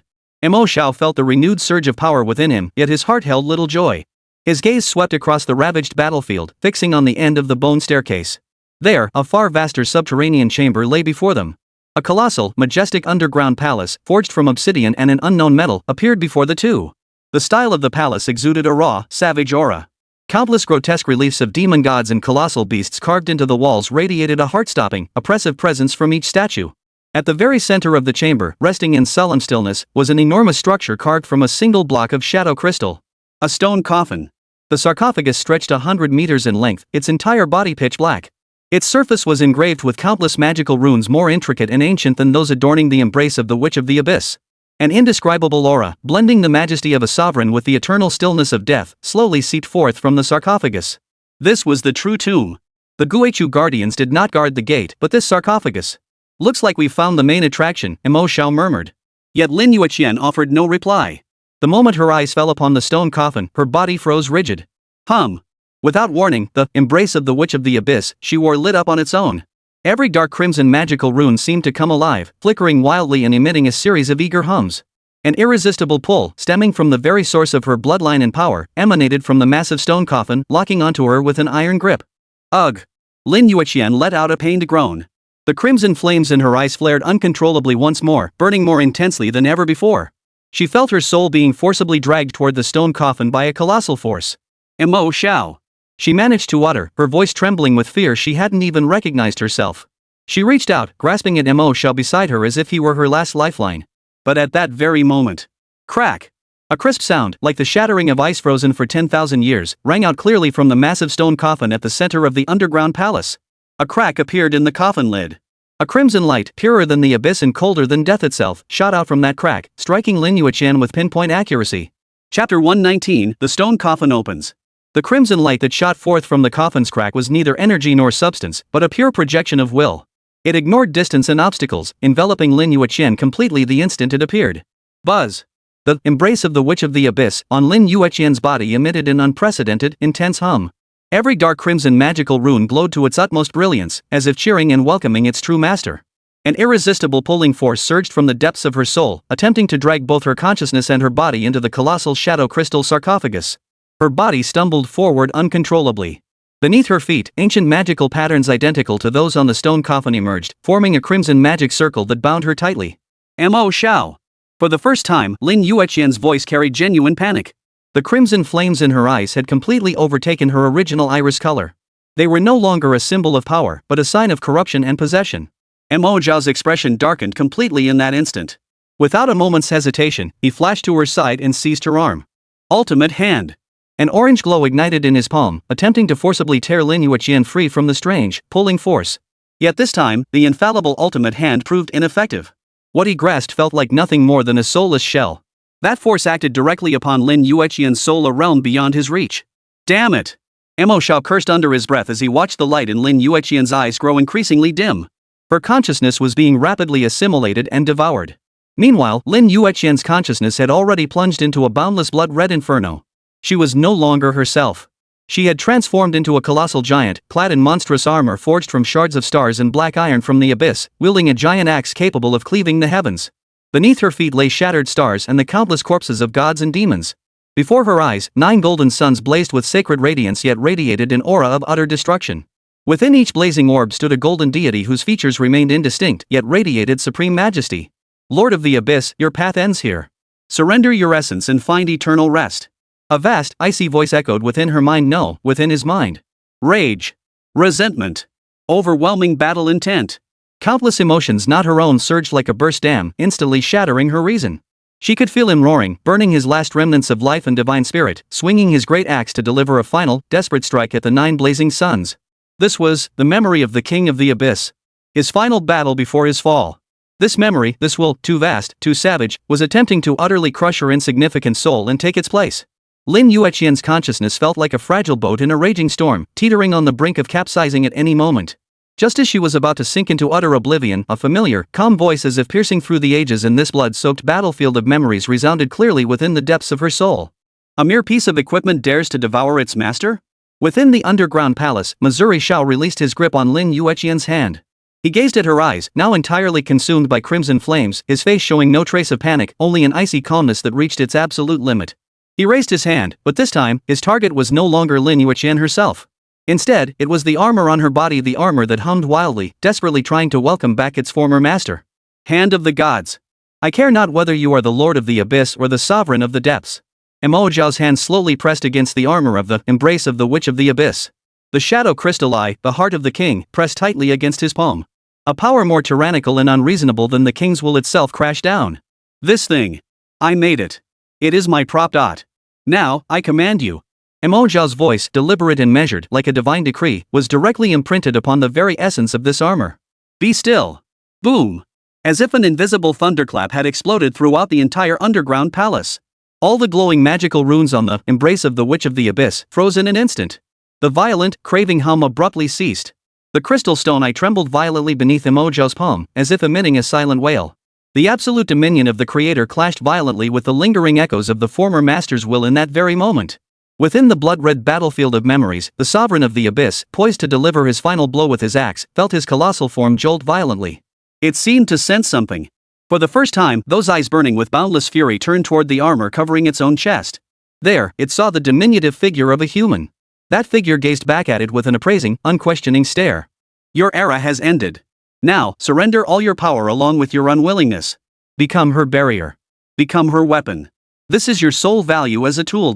Mo Xiao felt the renewed surge of power within him, yet his heart held little joy. His gaze swept across the ravaged battlefield, fixing on the end of the bone staircase. There, a far vaster subterranean chamber lay before them. A colossal, majestic underground palace, forged from obsidian and an unknown metal, appeared before the two. The style of the palace exuded a raw, savage aura. Countless grotesque reliefs of demon gods and colossal beasts carved into the walls radiated a heart-stopping, oppressive presence from each statue. At the very center of the chamber, resting in solemn stillness, was an enormous structure carved from a single block of shadow crystal. A stone coffin. The sarcophagus stretched 100 meters in length, its entire body pitch black. Its surface was engraved with countless magical runes more intricate and ancient than those adorning the embrace of the Witch of the Abyss. An indescribable aura, blending the majesty of a sovereign with the eternal stillness of death, slowly seeped forth from the sarcophagus. This was the true tomb. The Guichu guardians did not guard the gate, but this sarcophagus. Looks like we've found the main attraction, Mo Xiao murmured. Yet Lin Yueqian offered no reply. The moment her eyes fell upon the stone coffin, her body froze rigid. Without warning, the embrace of the Witch of the Abyss she wore lit up on its own. Every dark crimson magical rune seemed to come alive, flickering wildly and emitting a series of eager hums. An irresistible pull, stemming from the very source of her bloodline and power, emanated from the massive stone coffin, locking onto her with an iron grip. Ugh! Lin Yueqian let out a pained groan. The crimson flames in her eyes flared uncontrollably once more, burning more intensely than ever before. She felt her soul being forcibly dragged toward the stone coffin by a colossal force. Mo Xiao. She managed to utter, her voice trembling with fear she hadn't even recognized herself. She reached out, grasping at Mo Xiao beside her as if he were her last lifeline. But at that very moment, crack! A crisp sound, like the shattering of ice frozen for 10,000 years, rang out clearly from the massive stone coffin at the center of the underground palace. A crack appeared in the coffin lid. A crimson light, purer than the abyss and colder than death itself, shot out from that crack, striking Lin Yueqian with pinpoint accuracy. Chapter 119, The Stone Coffin Opens. The crimson light that shot forth from the coffin's crack was neither energy nor substance, but a pure projection of will. It ignored distance and obstacles, enveloping Lin Yueqian completely the instant it appeared. Buzz! The embrace of the Witch of the Abyss on Lin Yueqian's body emitted an unprecedented, intense hum. Every dark crimson magical rune glowed to its utmost brilliance, as if cheering and welcoming its true master. An irresistible pulling force surged from the depths of her soul, attempting to drag both her consciousness and her body into the colossal shadow crystal sarcophagus. Her body stumbled forward uncontrollably. Beneath her feet, ancient magical patterns identical to those on the stone coffin emerged, forming a crimson magic circle that bound her tightly. Mo Xiao. For the first time, Lin Yueqian's voice carried genuine panic. The crimson flames in her eyes had completely overtaken her original iris color. They were no longer a symbol of power, but a sign of corruption and possession. Mo Xiao's expression darkened completely in that instant. Without a moment's hesitation, he flashed to her side and seized her arm. Ultimate Hand. An orange glow ignited in his palm, attempting to forcibly tear Lin Yueqian free from the strange, pulling force. Yet this time, the infallible Ultimate Hand proved ineffective. What he grasped felt like nothing more than a soulless shell. That force acted directly upon Lin Yueqian's soul, a realm beyond his reach. Damn it! Mo Xiao cursed under his breath as he watched the light in Lin Yueqian's eyes grow increasingly dim. Her consciousness was being rapidly assimilated and devoured. Meanwhile, Lin Yueqian's consciousness had already plunged into a boundless blood-red inferno. She was no longer herself. She had transformed into a colossal giant, clad in monstrous armor forged from shards of stars and black iron from the abyss, wielding a giant axe capable of cleaving the heavens. Beneath her feet lay shattered stars and the countless corpses of gods and demons. Before her eyes, 9 golden suns blazed with sacred radiance yet radiated an aura of utter destruction. Within each blazing orb stood a golden deity whose features remained indistinct yet radiated supreme majesty. Lord of the Abyss, your path ends here. Surrender your essence and find eternal rest. A vast, icy voice echoed within her mind. No, within his mind. Rage. Resentment. Overwhelming battle intent. Countless emotions not her own surged like a burst dam, instantly shattering her reason. She could feel him roaring, burning his last remnants of life and divine spirit, swinging his great axe to deliver a final, desperate strike at the 9 blazing suns. This was the memory of the King of the Abyss. His final battle before his fall. This memory, this will, too vast, too savage, was attempting to utterly crush her insignificant soul and take its place. Lin Yueqian's consciousness felt like a fragile boat in a raging storm, teetering on the brink of capsizing at any moment. Just as she was about to sink into utter oblivion, a familiar, calm voice as if piercing through the ages in this blood-soaked battlefield of memories resounded clearly within the depths of her soul. A mere piece of equipment dares to devour its master? Within the underground palace, Mo Xiao released his grip on Lin Yueqian's hand. He gazed at her eyes, now entirely consumed by crimson flames, his face showing no trace of panic, only an icy calmness that reached its absolute limit. He raised his hand, but this time, his target was no longer Lin Yueqian herself. Instead, it was the armor on her body, the armor that hummed wildly, desperately trying to welcome back its former master. Hand of the gods. I care not whether you are the Lord of the Abyss or the Sovereign of the Depths. Mo Xiao's hand slowly pressed against the armor of the embrace of the Witch of the Abyss. The shadow crystal eye, the heart of the king, pressed tightly against his palm. A power more tyrannical and unreasonable than the king's will itself crashed down. This thing. I made it. It is my prop. Now, I command you. Mo Xiao's voice, deliberate and measured like a divine decree, was directly imprinted upon the very essence of this armor. Be still. Boom. As if an invisible thunderclap had exploded throughout the entire underground palace. All the glowing magical runes on the embrace of the Witch of the Abyss froze in an instant. The violent, craving hum abruptly ceased. The crystal stone eye trembled violently beneath Mo Xiao's palm, as if emitting a silent wail. The absolute dominion of the creator clashed violently with the lingering echoes of the former master's will in that very moment. Within the blood-red battlefield of memories, the sovereign of the abyss, poised to deliver his final blow with his axe, felt his colossal form jolt violently. It seemed to sense something. For the first time, those eyes burning with boundless fury turned toward the armor covering its own chest. There, it saw the diminutive figure of a human. That figure gazed back at it with an appraising, unquestioning stare. Your era has ended. Now, surrender all your power along with your unwillingness. Become her barrier. Become her weapon. This is your sole value as a tool.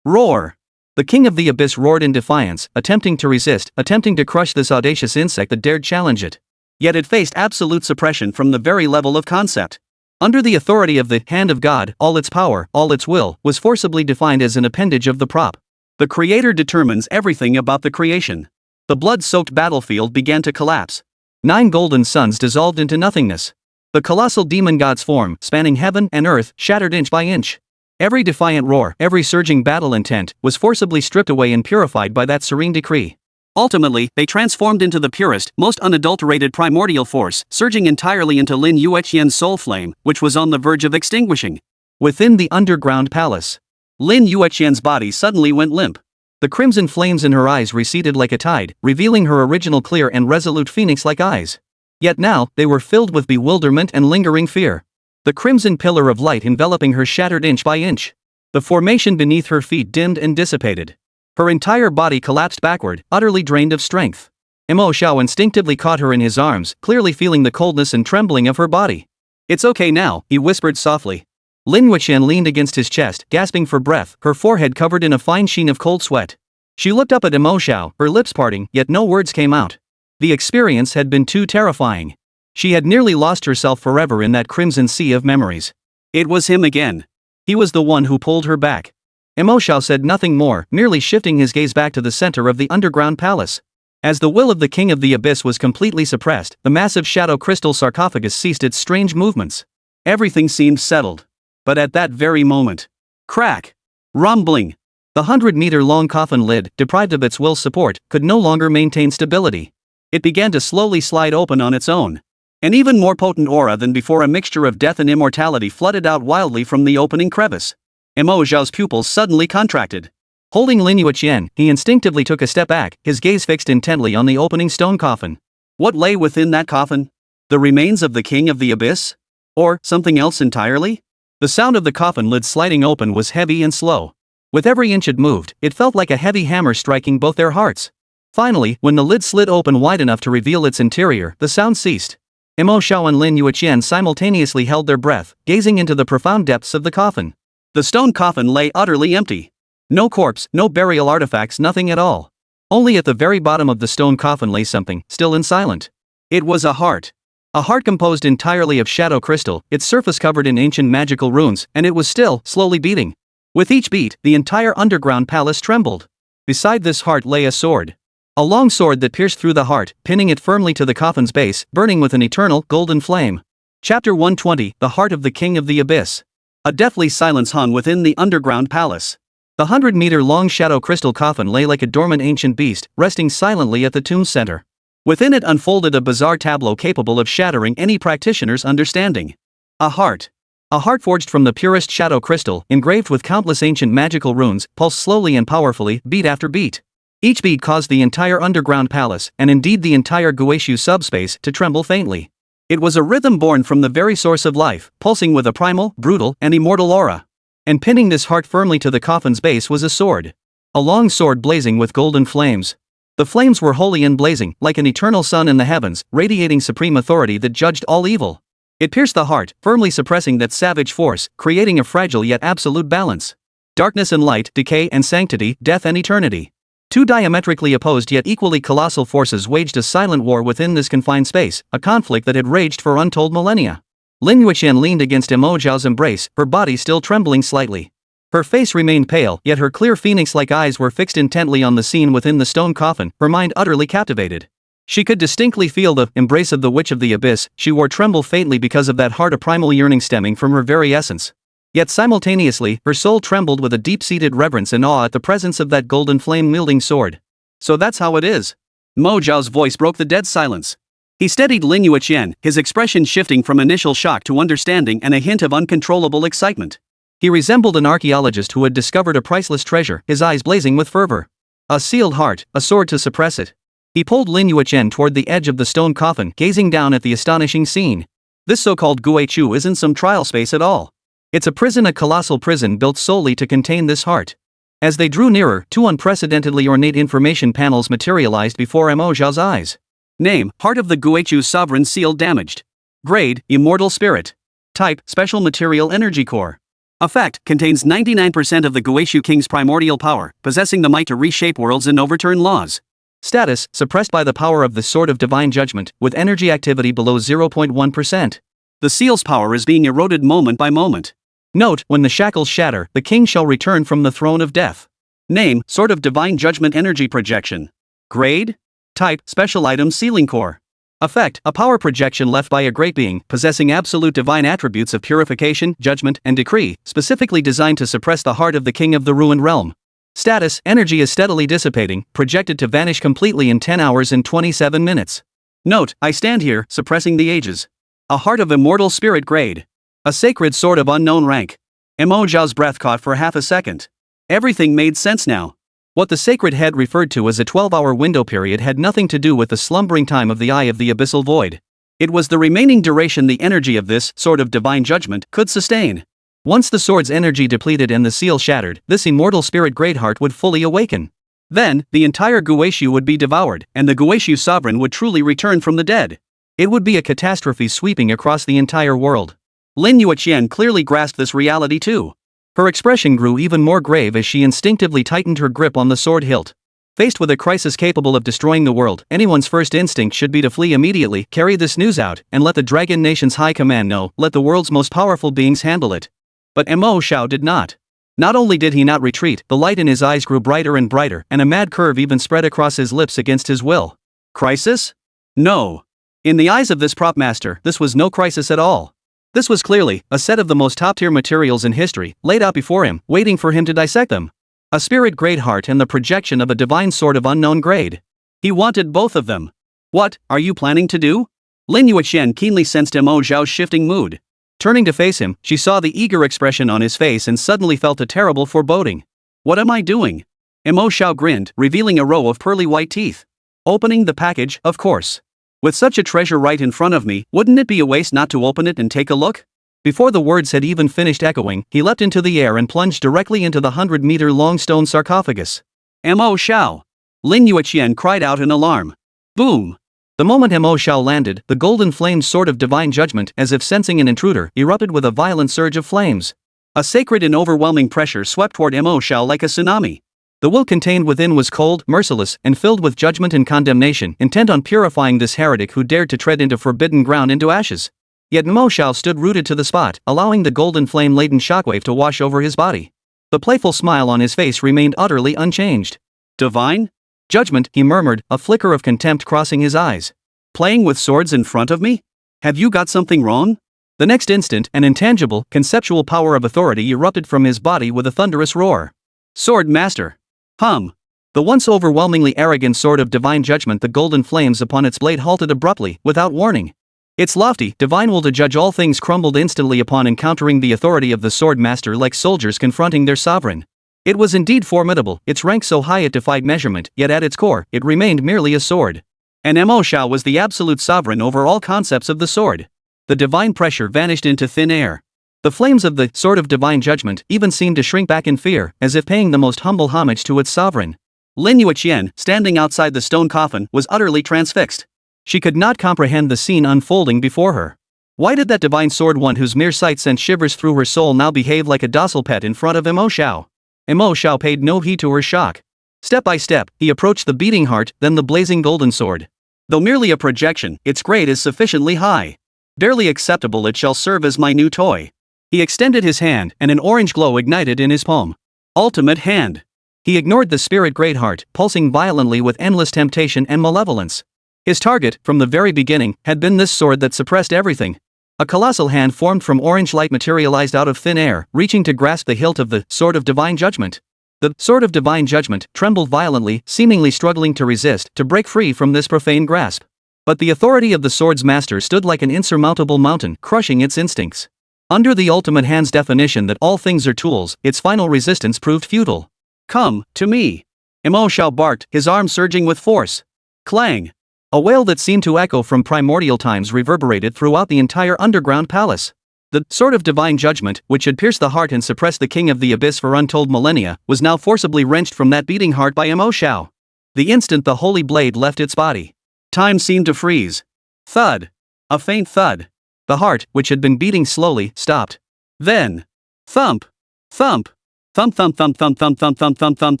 Roar. The king of the abyss roared in defiance, attempting to resist, attempting to crush this audacious insect that dared challenge it. Yet it faced absolute suppression from the very level of concept. Under the authority of the hand of God, all its power, all its will, was forcibly defined as an appendage of the prop. The creator determines everything about the creation. The blood-soaked battlefield began to collapse. 9 golden suns dissolved into nothingness. The colossal demon god's form, spanning heaven and earth, shattered inch by inch. Every defiant roar, every surging battle intent, was forcibly stripped away and purified by that serene decree. Ultimately, they transformed into the purest, most unadulterated primordial force, surging entirely into Lin Yueqian's soul flame, which was on the verge of extinguishing. Within the underground palace, Lin Yueqian's body suddenly went limp. The crimson flames in her eyes receded like a tide, revealing her original clear and resolute phoenix-like eyes. Yet now, they were filled with bewilderment and lingering fear. The crimson pillar of light enveloping her shattered inch by inch. The formation beneath her feet dimmed and dissipated. Her entire body collapsed backward, utterly drained of strength. Mo Xiao instinctively caught her in his arms, clearly feeling the coldness and trembling of her body. It's okay now, he whispered softly. Lin Yueqian leaned against his chest, gasping for breath, her forehead covered in a fine sheen of cold sweat. She looked up at Mo Xiao, her lips parting, yet no words came out. The experience had been too terrifying. She had nearly lost herself forever in that crimson sea of memories. It was him again. He was the one who pulled her back. Mo Xiao said nothing more, merely shifting his gaze back to the center of the underground palace. As the will of the king of the abyss was completely suppressed, the massive shadow crystal sarcophagus ceased its strange movements. Everything seemed settled. But at that very moment, crack! Rumbling! The 100-meter-long coffin lid, deprived of its will's support, could no longer maintain stability. It began to slowly slide open on its own. An even more potent aura than before, a mixture of death and immortality, flooded out wildly from the opening crevice. Mo Xiao's pupils suddenly contracted. Holding Lin Yueqian, he instinctively took a step back, his gaze fixed intently on the opening stone coffin. What lay within that coffin? The remains of the king of the abyss? Or something else entirely? The sound of the coffin lid sliding open was heavy and slow. With every inch it moved, it felt like a heavy hammer striking both their hearts. Finally, when the lid slid open wide enough to reveal its interior, the sound ceased. Mo Xiao and Lin Yueqian simultaneously held their breath, gazing into the profound depths of the coffin. The stone coffin lay utterly empty. No corpse, no burial artifacts, nothing at all. Only at the very bottom of the stone coffin lay something, still and silent. It was a heart. A heart composed entirely of shadow crystal, its surface covered in ancient magical runes, and it was still, slowly beating. With each beat, the entire underground palace trembled. Beside this heart lay a sword. A long sword that pierced through the heart, pinning it firmly to the coffin's base, burning with an eternal, golden flame. Chapter 120, The Heart of the King of the Abyss. A deathly silence hung within the underground palace. The 100-meter-long shadow crystal coffin lay like a dormant ancient beast, resting silently at the tomb's center. Within it unfolded a bizarre tableau capable of shattering any practitioner's understanding. A heart. A heart forged from the purest shadow crystal, engraved with countless ancient magical runes, pulsed slowly and powerfully, beat after beat. Each beat caused the entire underground palace, and indeed the entire Guishu subspace, to tremble faintly. It was a rhythm born from the very source of life, pulsing with a primal, brutal, and immortal aura. And pinning this heart firmly to the coffin's base was a sword. A long sword blazing with golden flames. The flames were holy and blazing, like an eternal sun in the heavens, radiating supreme authority that judged all evil. It pierced the heart, firmly suppressing that savage force, creating a fragile yet absolute balance. Darkness and light, decay and sanctity, death and eternity. Two diametrically opposed yet equally colossal forces waged a silent war within this confined space, a conflict that had raged for untold millennia. Lin Yueqian leaned against Mo Xiao's embrace, her body still trembling slightly. Her face remained pale, yet her clear phoenix-like eyes were fixed intently on the scene within the stone coffin, her mind utterly captivated. She could distinctly feel the embrace of the Witch of the Abyss she wore tremble faintly because of that heart of primal yearning stemming from her very essence. Yet simultaneously, her soul trembled with a deep-seated reverence and awe at the presence of that golden flame-wielding sword. So that's how it is. Mo Xiao's voice broke the dead silence. He steadied Lin Yueqian, his expression shifting from initial shock to understanding and a hint of uncontrollable excitement. He resembled an archaeologist who had discovered a priceless treasure, his eyes blazing with fervor. A sealed heart, a sword to suppress it. He pulled Lin Yueqian toward the edge of the stone coffin, gazing down at the astonishing scene. This so-called Guichu isn't some trial space at all. It's a prison, a colossal prison built solely to contain this heart. As they drew nearer, two unprecedentedly ornate information panels materialized before Mo Xiao's eyes. Name, Heart of the Guichu's Sovereign Seal damaged. Grade, Immortal Spirit. Type, Special Material Energy Core. Effect, contains 99% of the Guichu King's primordial power, possessing the might to reshape worlds and overturn laws. Status, suppressed by the power of the Sword of Divine Judgment, with energy activity below 0.1%. The seal's power is being eroded moment by moment. Note, when the shackles shatter, the king shall return from the throne of death. Name, Sword of Divine Judgment Energy Projection. Grade? Type, Special Item Sealing Core. Effect, a power projection left by a great being, possessing absolute divine attributes of purification, judgment, and decree, specifically designed to suppress the heart of the king of the ruined realm. Status, energy is steadily dissipating, projected to vanish completely in 10 hours and 27 minutes. Note, I stand here, suppressing the ages. A Heart of Immortal Spirit Grade. A sacred sword of unknown rank. Mo Xiao's breath caught for half a second. Everything made sense now. What the sacred head referred to as a 12-hour window period had nothing to do with the slumbering time of the Eye of the Abyssal Void. It was the remaining duration the energy of this Sword of Divine Judgment could sustain. Once the sword's energy depleted and the seal shattered, this immortal spirit Greatheart would fully awaken. Then, the entire Guichu would be devoured, and the Guichu sovereign would truly return from the dead. It would be a catastrophe sweeping across the entire world. Lin Yueqian clearly grasped this reality too. Her expression grew even more grave as she instinctively tightened her grip on the sword hilt. Faced with a crisis capable of destroying the world, anyone's first instinct should be to flee immediately, carry this news out, and let the Dragon Nation's High Command know, let the world's most powerful beings handle it. But Mo Xiao did not. Not only did he not retreat, the light in his eyes grew brighter and brighter, and a mad curve even spread across his lips against his will. Crisis? No. In the eyes of this prop master, this was no crisis at all. This was clearly a set of the most top-tier materials in history, laid out before him, waiting for him to dissect them. A spirit Greatheart and the projection of a divine sword of unknown grade. He wanted both of them. What are you planning to do? Lin Yueqian keenly sensed Mo Xiao's shifting mood. Turning to face him, she saw the eager expression on his face and suddenly felt a terrible foreboding. What am I doing? Mo Xiao grinned, revealing a row of pearly white teeth. Opening the package, of course. With such a treasure right in front of me, wouldn't it be a waste not to open it and take a look? Before the words had even finished echoing, he leapt into the air and plunged directly into the 100-meter-long stone sarcophagus. Mo Xiao! Lin Yueqian cried out in alarm. Boom! The moment Mo Xiao landed, the golden-flamed sword of divine judgment, as if sensing an intruder, erupted with a violent surge of flames. A sacred and overwhelming pressure swept toward Mo Xiao like a tsunami. The will contained within was cold, merciless, and filled with judgment and condemnation, intent on purifying this heretic who dared to tread into forbidden ground into ashes. Yet Mo Xiao stood rooted to the spot, allowing the golden flame-laden shockwave to wash over his body. The playful smile on his face remained utterly unchanged. Divine? Judgment, he murmured, a flicker of contempt crossing his eyes. Playing with swords in front of me? Have you got something wrong? The next instant, an intangible, conceptual power of authority erupted from his body with a thunderous roar. Sword Master! The once overwhelmingly arrogant sword of divine judgment, the golden flames upon its blade halted abruptly, without warning. Its lofty, divine will to judge all things crumbled instantly upon encountering the authority of the sword master like soldiers confronting their sovereign. It was indeed formidable, its rank so high it defied measurement, yet at its core, it remained merely a sword. And Mo Xiao was the absolute sovereign over all concepts of the sword. The divine pressure vanished into thin air. The flames of the sword of divine judgment even seemed to shrink back in fear, as if paying the most humble homage to its sovereign. Lin Yueqian, standing outside the stone coffin, was utterly transfixed. She could not comprehend the scene unfolding before her. Why did that divine sword, one whose mere sight sent shivers through her soul, now behave like a docile pet in front of Mo Xiao? Mo Xiao paid no heed to her shock. Step by step, he approached the beating heart, then the blazing golden sword. Though merely a projection, its grade is sufficiently high. Barely acceptable, it shall serve as my new toy. He extended his hand, and an orange glow ignited in his palm. Ultimate hand. He ignored the spirit great heart, pulsing violently with endless temptation and malevolence. His target, from the very beginning, had been this sword that suppressed everything. A colossal hand formed from orange light materialized out of thin air, reaching to grasp the hilt of the Sword of Divine Judgment. The Sword of Divine Judgment trembled violently, seemingly struggling to resist, to break free from this profane grasp. But the authority of the sword's master stood like an insurmountable mountain, crushing its instincts. Under the ultimate hand's definition that all things are tools, its final resistance proved futile. Come, to me. Mo Xiao barked, his arm surging with force. Clang. A wail that seemed to echo from primordial times reverberated throughout the entire underground palace. The Sword of Divine Judgment, which had pierced the heart and suppressed the king of the abyss for untold millennia, was now forcibly wrenched from that beating heart by Mo Xiao. The instant the holy blade left its body, time seemed to freeze. Thud. A faint thud. The heart, which had been beating slowly, stopped. Then, thump, thump, thump thump thump thump thump thump thump thump thump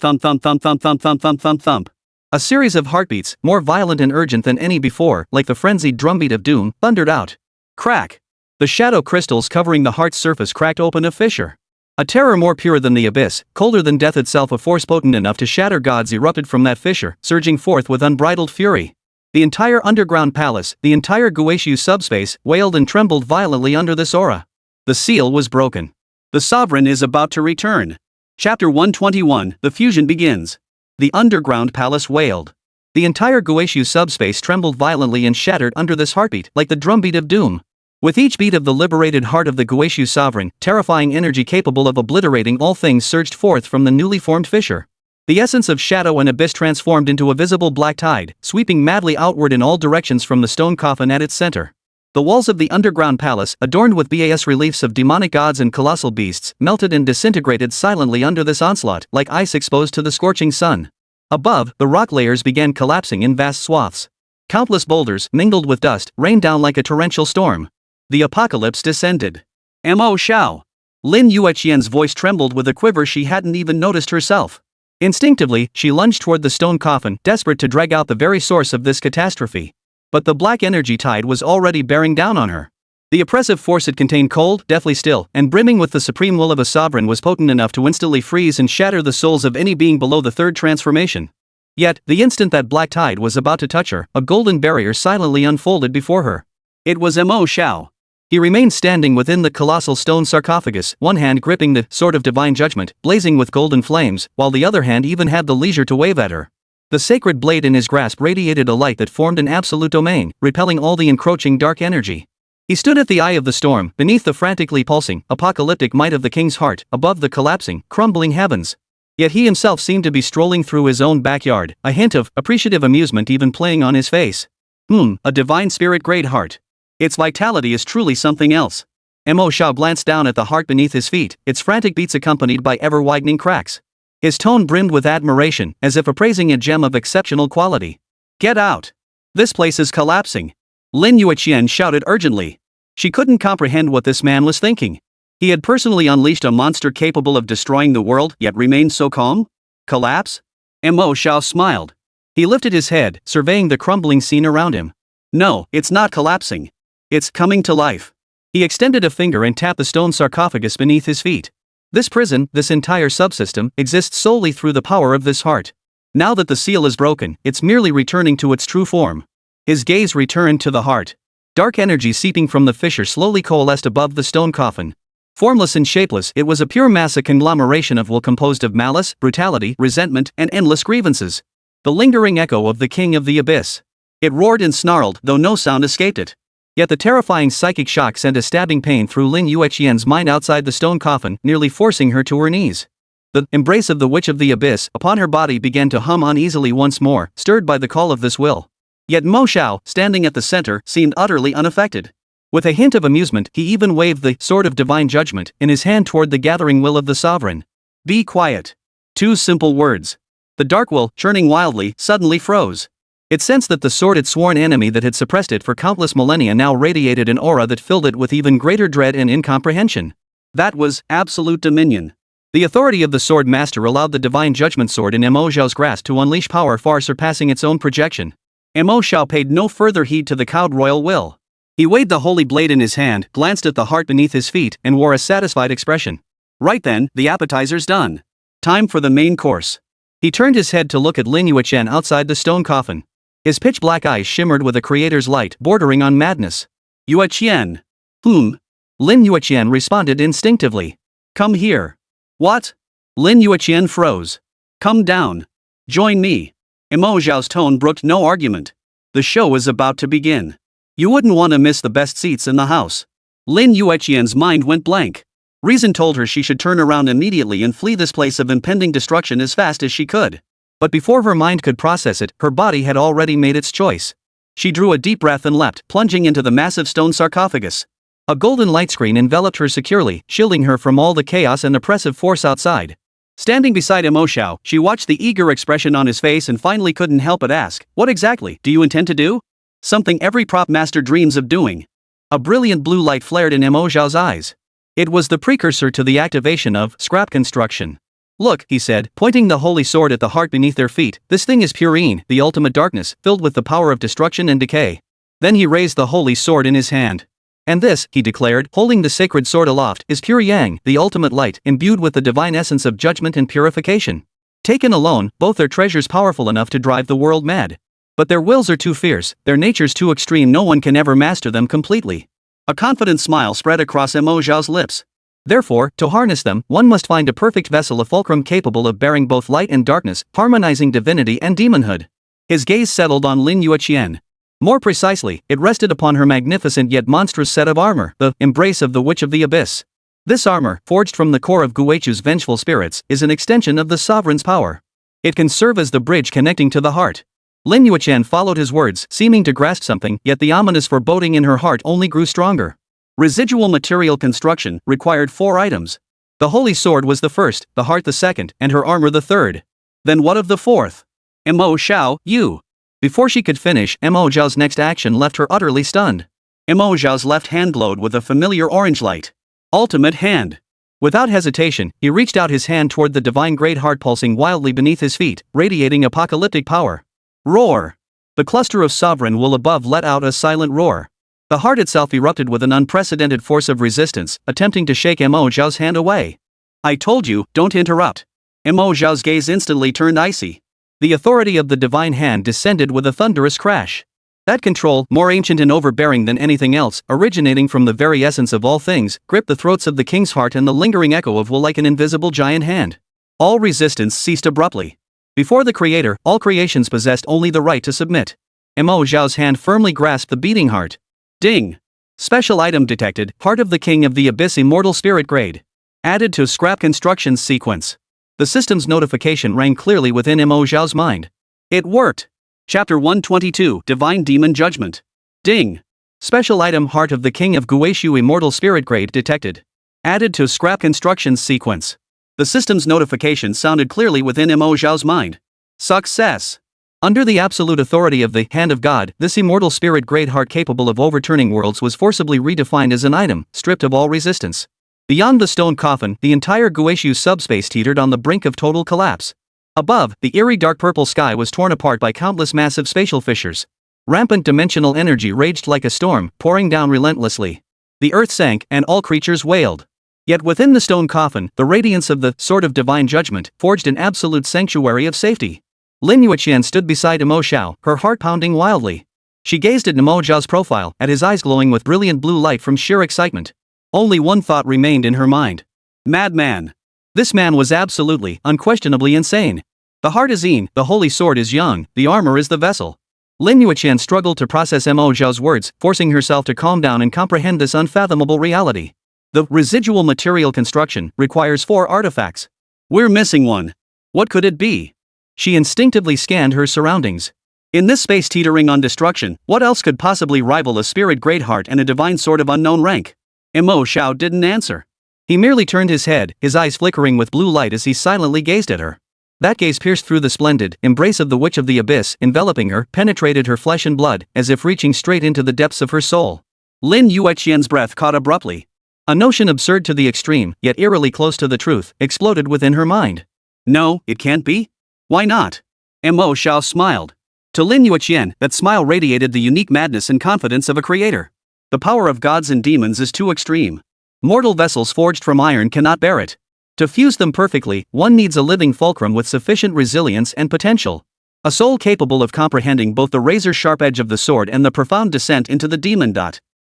thump thump thump thump thump thump thump thump thump. A series of heartbeats, more violent and urgent than any before, like the frenzied drumbeat of doom, thundered out. Crack. The shadow crystals covering the heart's surface cracked open a fissure. A terror more pure than the abyss, colder than death itself, a force potent enough to shatter gods erupted from that fissure, surging forth with unbridled fury. The entire underground palace, the entire Guishu subspace, wailed and trembled violently under this aura. The seal was broken. The sovereign is about to return. Chapter 121, the fusion begins. The underground palace wailed. The entire Guishu subspace trembled violently and shattered under this heartbeat, like the drumbeat of doom. With each beat of the liberated heart of the Guishu sovereign, terrifying energy capable of obliterating all things surged forth from the newly formed fissure. The essence of shadow and abyss transformed into a visible black tide, sweeping madly outward in all directions from the stone coffin at its center. The walls of the underground palace, adorned with bas reliefs of demonic gods and colossal beasts, melted and disintegrated silently under this onslaught, like ice exposed to the scorching sun. Above, the rock layers began collapsing in vast swaths. Countless boulders, mingled with dust, rained down like a torrential storm. The apocalypse descended. Mo Xiao. Lin Yueqian's voice trembled with a quiver she hadn't even noticed herself. Instinctively, she lunged toward the stone coffin, desperate to drag out the very source of this catastrophe. But the black energy tide was already bearing down on her. The oppressive force it contained, cold, deathly still, and brimming with the supreme will of a sovereign, was potent enough to instantly freeze and shatter the souls of any being below the third transformation. Yet, the instant that black tide was about to touch her, a golden barrier silently unfolded before her. It was Mo Xiao. He remained standing within the colossal stone sarcophagus, one hand gripping the Sword of Divine Judgment, blazing with golden flames, while the other hand even had the leisure to wave at her. The sacred blade in his grasp radiated a light that formed an absolute domain, repelling all the encroaching dark energy. He stood at the eye of the storm, beneath the frantically pulsing, apocalyptic might of the king's heart, above the collapsing, crumbling heavens. Yet he himself seemed to be strolling through his own backyard, a hint of appreciative amusement even playing on his face. A divine spirit great heart. Its vitality is truly something else. Mo Xiao glanced down at the heart beneath his feet, its frantic beats accompanied by ever-widening cracks. His tone brimmed with admiration, as if appraising a gem of exceptional quality. Get out! This place is collapsing! Lin Yueqian shouted urgently. She couldn't comprehend what this man was thinking. He had personally unleashed a monster capable of destroying the world, yet remained so calm? Collapse? Mo Xiao smiled. He lifted his head, surveying the crumbling scene around him. No, it's not collapsing. It's coming to life. He extended a finger and tapped the stone sarcophagus beneath his feet. This prison, this entire subsystem, exists solely through the power of this heart. Now that the seal is broken, it's merely returning to its true form. His gaze returned to the heart. Dark energy seeping from the fissure slowly coalesced above the stone coffin. Formless and shapeless, it was a pure mass, a conglomeration of will composed of malice, brutality, resentment, and endless grievances. The lingering echo of the king of the abyss. It roared and snarled, though no sound escaped it. Yet the terrifying psychic shock sent a stabbing pain through Lin Yueqian's mind outside the stone coffin, nearly forcing her to her knees. The embrace of the witch of the abyss upon her body began to hum uneasily once more, stirred by the call of this will. Yet Mo Xiao, standing at the center, seemed utterly unaffected. With a hint of amusement, he even waved the Sword of Divine Judgment in his hand toward the gathering will of the sovereign. Be quiet. 2 simple words. The dark will, churning wildly, suddenly froze. It sensed that the sword, its sworn enemy that had suppressed it for countless millennia, now radiated an aura that filled it with even greater dread and incomprehension. That was absolute dominion. The authority of the Sword Master allowed the divine judgment sword in Mo Xiao's grasp to unleash power far surpassing its own projection. Mo Xiao paid no further heed to the cowed royal will. He weighed the holy blade in his hand, glanced at the heart beneath his feet, and wore a satisfied expression. Right then, the appetizer's done. Time for the main course. He turned his head to look at Lin Yueqian outside the stone coffin. His pitch-black eyes shimmered with a creator's light, bordering on madness. Yueqian. Lin Yueqian responded instinctively. Come here. What? Lin Yueqian froze. Come down. Join me. Mo Xiao's tone brooked no argument. The show is about to begin. You wouldn't want to miss the best seats in the house. Lin Yueqian's mind went blank. Reason told her she should turn around immediately and flee this place of impending destruction as fast as she could. But before her mind could process it, her body had already made its choice. She drew a deep breath and leapt, plunging into the massive stone sarcophagus. A golden light screen enveloped her securely, shielding her from all the chaos and oppressive force outside. Standing beside Mo Xiao, she watched the eager expression on his face and finally couldn't help but ask, "What exactly do you intend to do?" Something every prop master dreams of doing. A brilliant blue light flared in Mo Xiao's eyes. It was the precursor to the activation of scrap construction. Look, he said, pointing the holy sword at the heart beneath their feet, this thing is purine, the ultimate darkness, filled with the power of destruction and decay. Then he raised the holy sword in his hand. And this, he declared, holding the sacred sword aloft, is pure yang, the ultimate light, imbued with the divine essence of judgment and purification. Taken alone, both are treasures powerful enough to drive the world mad. But their wills are too fierce, their natures too extreme, no one can ever master them completely. A confident smile spread across Mo Xiao's lips. Therefore, to harness them, one must find a perfect vessel, a fulcrum capable of bearing both light and darkness, harmonizing divinity and demonhood. His gaze settled on Lin Yueqian. More precisely, it rested upon her magnificent yet monstrous set of armor, the embrace of the Witch of the Abyss. This armor, forged from the core of Guichu's vengeful spirits, is an extension of the sovereign's power. It can serve as the bridge connecting to the heart. Lin Yueqian followed his words, seeming to grasp something, yet the ominous foreboding in her heart only grew stronger. Residual material construction required 4 items. The holy sword was the first, the heart the second, and her armor the third. Then what of the fourth? Mo Xiao, you. Before she could finish, Mo Xiao's next action left her utterly stunned. Mo Xiao's left hand glowed with a familiar orange light. Ultimate hand. Without hesitation, he reached out his hand toward the divine great heart pulsing wildly beneath his feet, radiating apocalyptic power. Roar! The cluster of sovereign will above let out a silent roar. The heart itself erupted with an unprecedented force of resistance, attempting to shake Mo Xiao's hand away. I told you, don't interrupt. Mo Xiao's gaze instantly turned icy. The authority of the divine hand descended with a thunderous crash. That control, more ancient and overbearing than anything else, originating from the very essence of all things, gripped the throats of the king's heart, and the lingering echo of will like an invisible giant hand. All resistance ceased abruptly. Before the creator, all creations possessed only the right to submit. Mo Xiao's hand firmly grasped the beating heart. Ding! Special item detected, Heart of the King of the Abyss Immortal Spirit Grade. Added to scrap constructions sequence. The system's notification rang clearly within Mo Xiao's mind. It worked! Chapter 122, Divine Demon Judgment. Ding! Special item Heart of the King of Guichu Immortal Spirit Grade detected. Added to scrap constructions sequence. The system's notification sounded clearly within Mo Xiao's mind. Success! Under the absolute authority of the Hand of God, this immortal spirit grade heart capable of overturning worlds was forcibly redefined as an item, stripped of all resistance. Beyond the stone coffin, the entire Guichu subspace teetered on the brink of total collapse. Above, the eerie dark purple sky was torn apart by countless massive spatial fissures. Rampant dimensional energy raged like a storm, pouring down relentlessly. The earth sank, and all creatures wailed. Yet within the stone coffin, the radiance of the Sword of Divine Judgment forged an absolute sanctuary of safety. Lin Yueqian stood beside Mo Xiao, her heart pounding wildly. She gazed at Mo Xiao's profile, at his eyes glowing with brilliant blue light from sheer excitement. Only one thought remained in her mind. Madman! This man was absolutely, unquestionably insane. The heart is Yin, the holy sword is Yang, the armor is the vessel. Lin Yueqian struggled to process Mo Xiao's words, forcing herself to calm down and comprehend this unfathomable reality. The residual material construction requires 4 artifacts. We're missing one. What could it be? She instinctively scanned her surroundings. In this space teetering on destruction, what else could possibly rival a spirit great heart and a divine sword of unknown rank? Mo Xiao didn't answer. He merely turned his head, his eyes flickering with blue light as he silently gazed at her. That gaze pierced through the splendid embrace of the Witch of the Abyss, enveloping her, penetrated her flesh and blood, as if reaching straight into the depths of her soul. Lin Yueqian's breath caught abruptly. A notion absurd to the extreme, yet eerily close to the truth, exploded within her mind. No, it can't be? Why not? Mo Xiao smiled. To Lin Yueqian, that smile radiated the unique madness and confidence of a creator. The power of gods and demons is too extreme. Mortal vessels forged from iron cannot bear it. To fuse them perfectly, one needs a living fulcrum with sufficient resilience and potential. A soul capable of comprehending both the razor-sharp edge of the sword and the profound descent into the demon.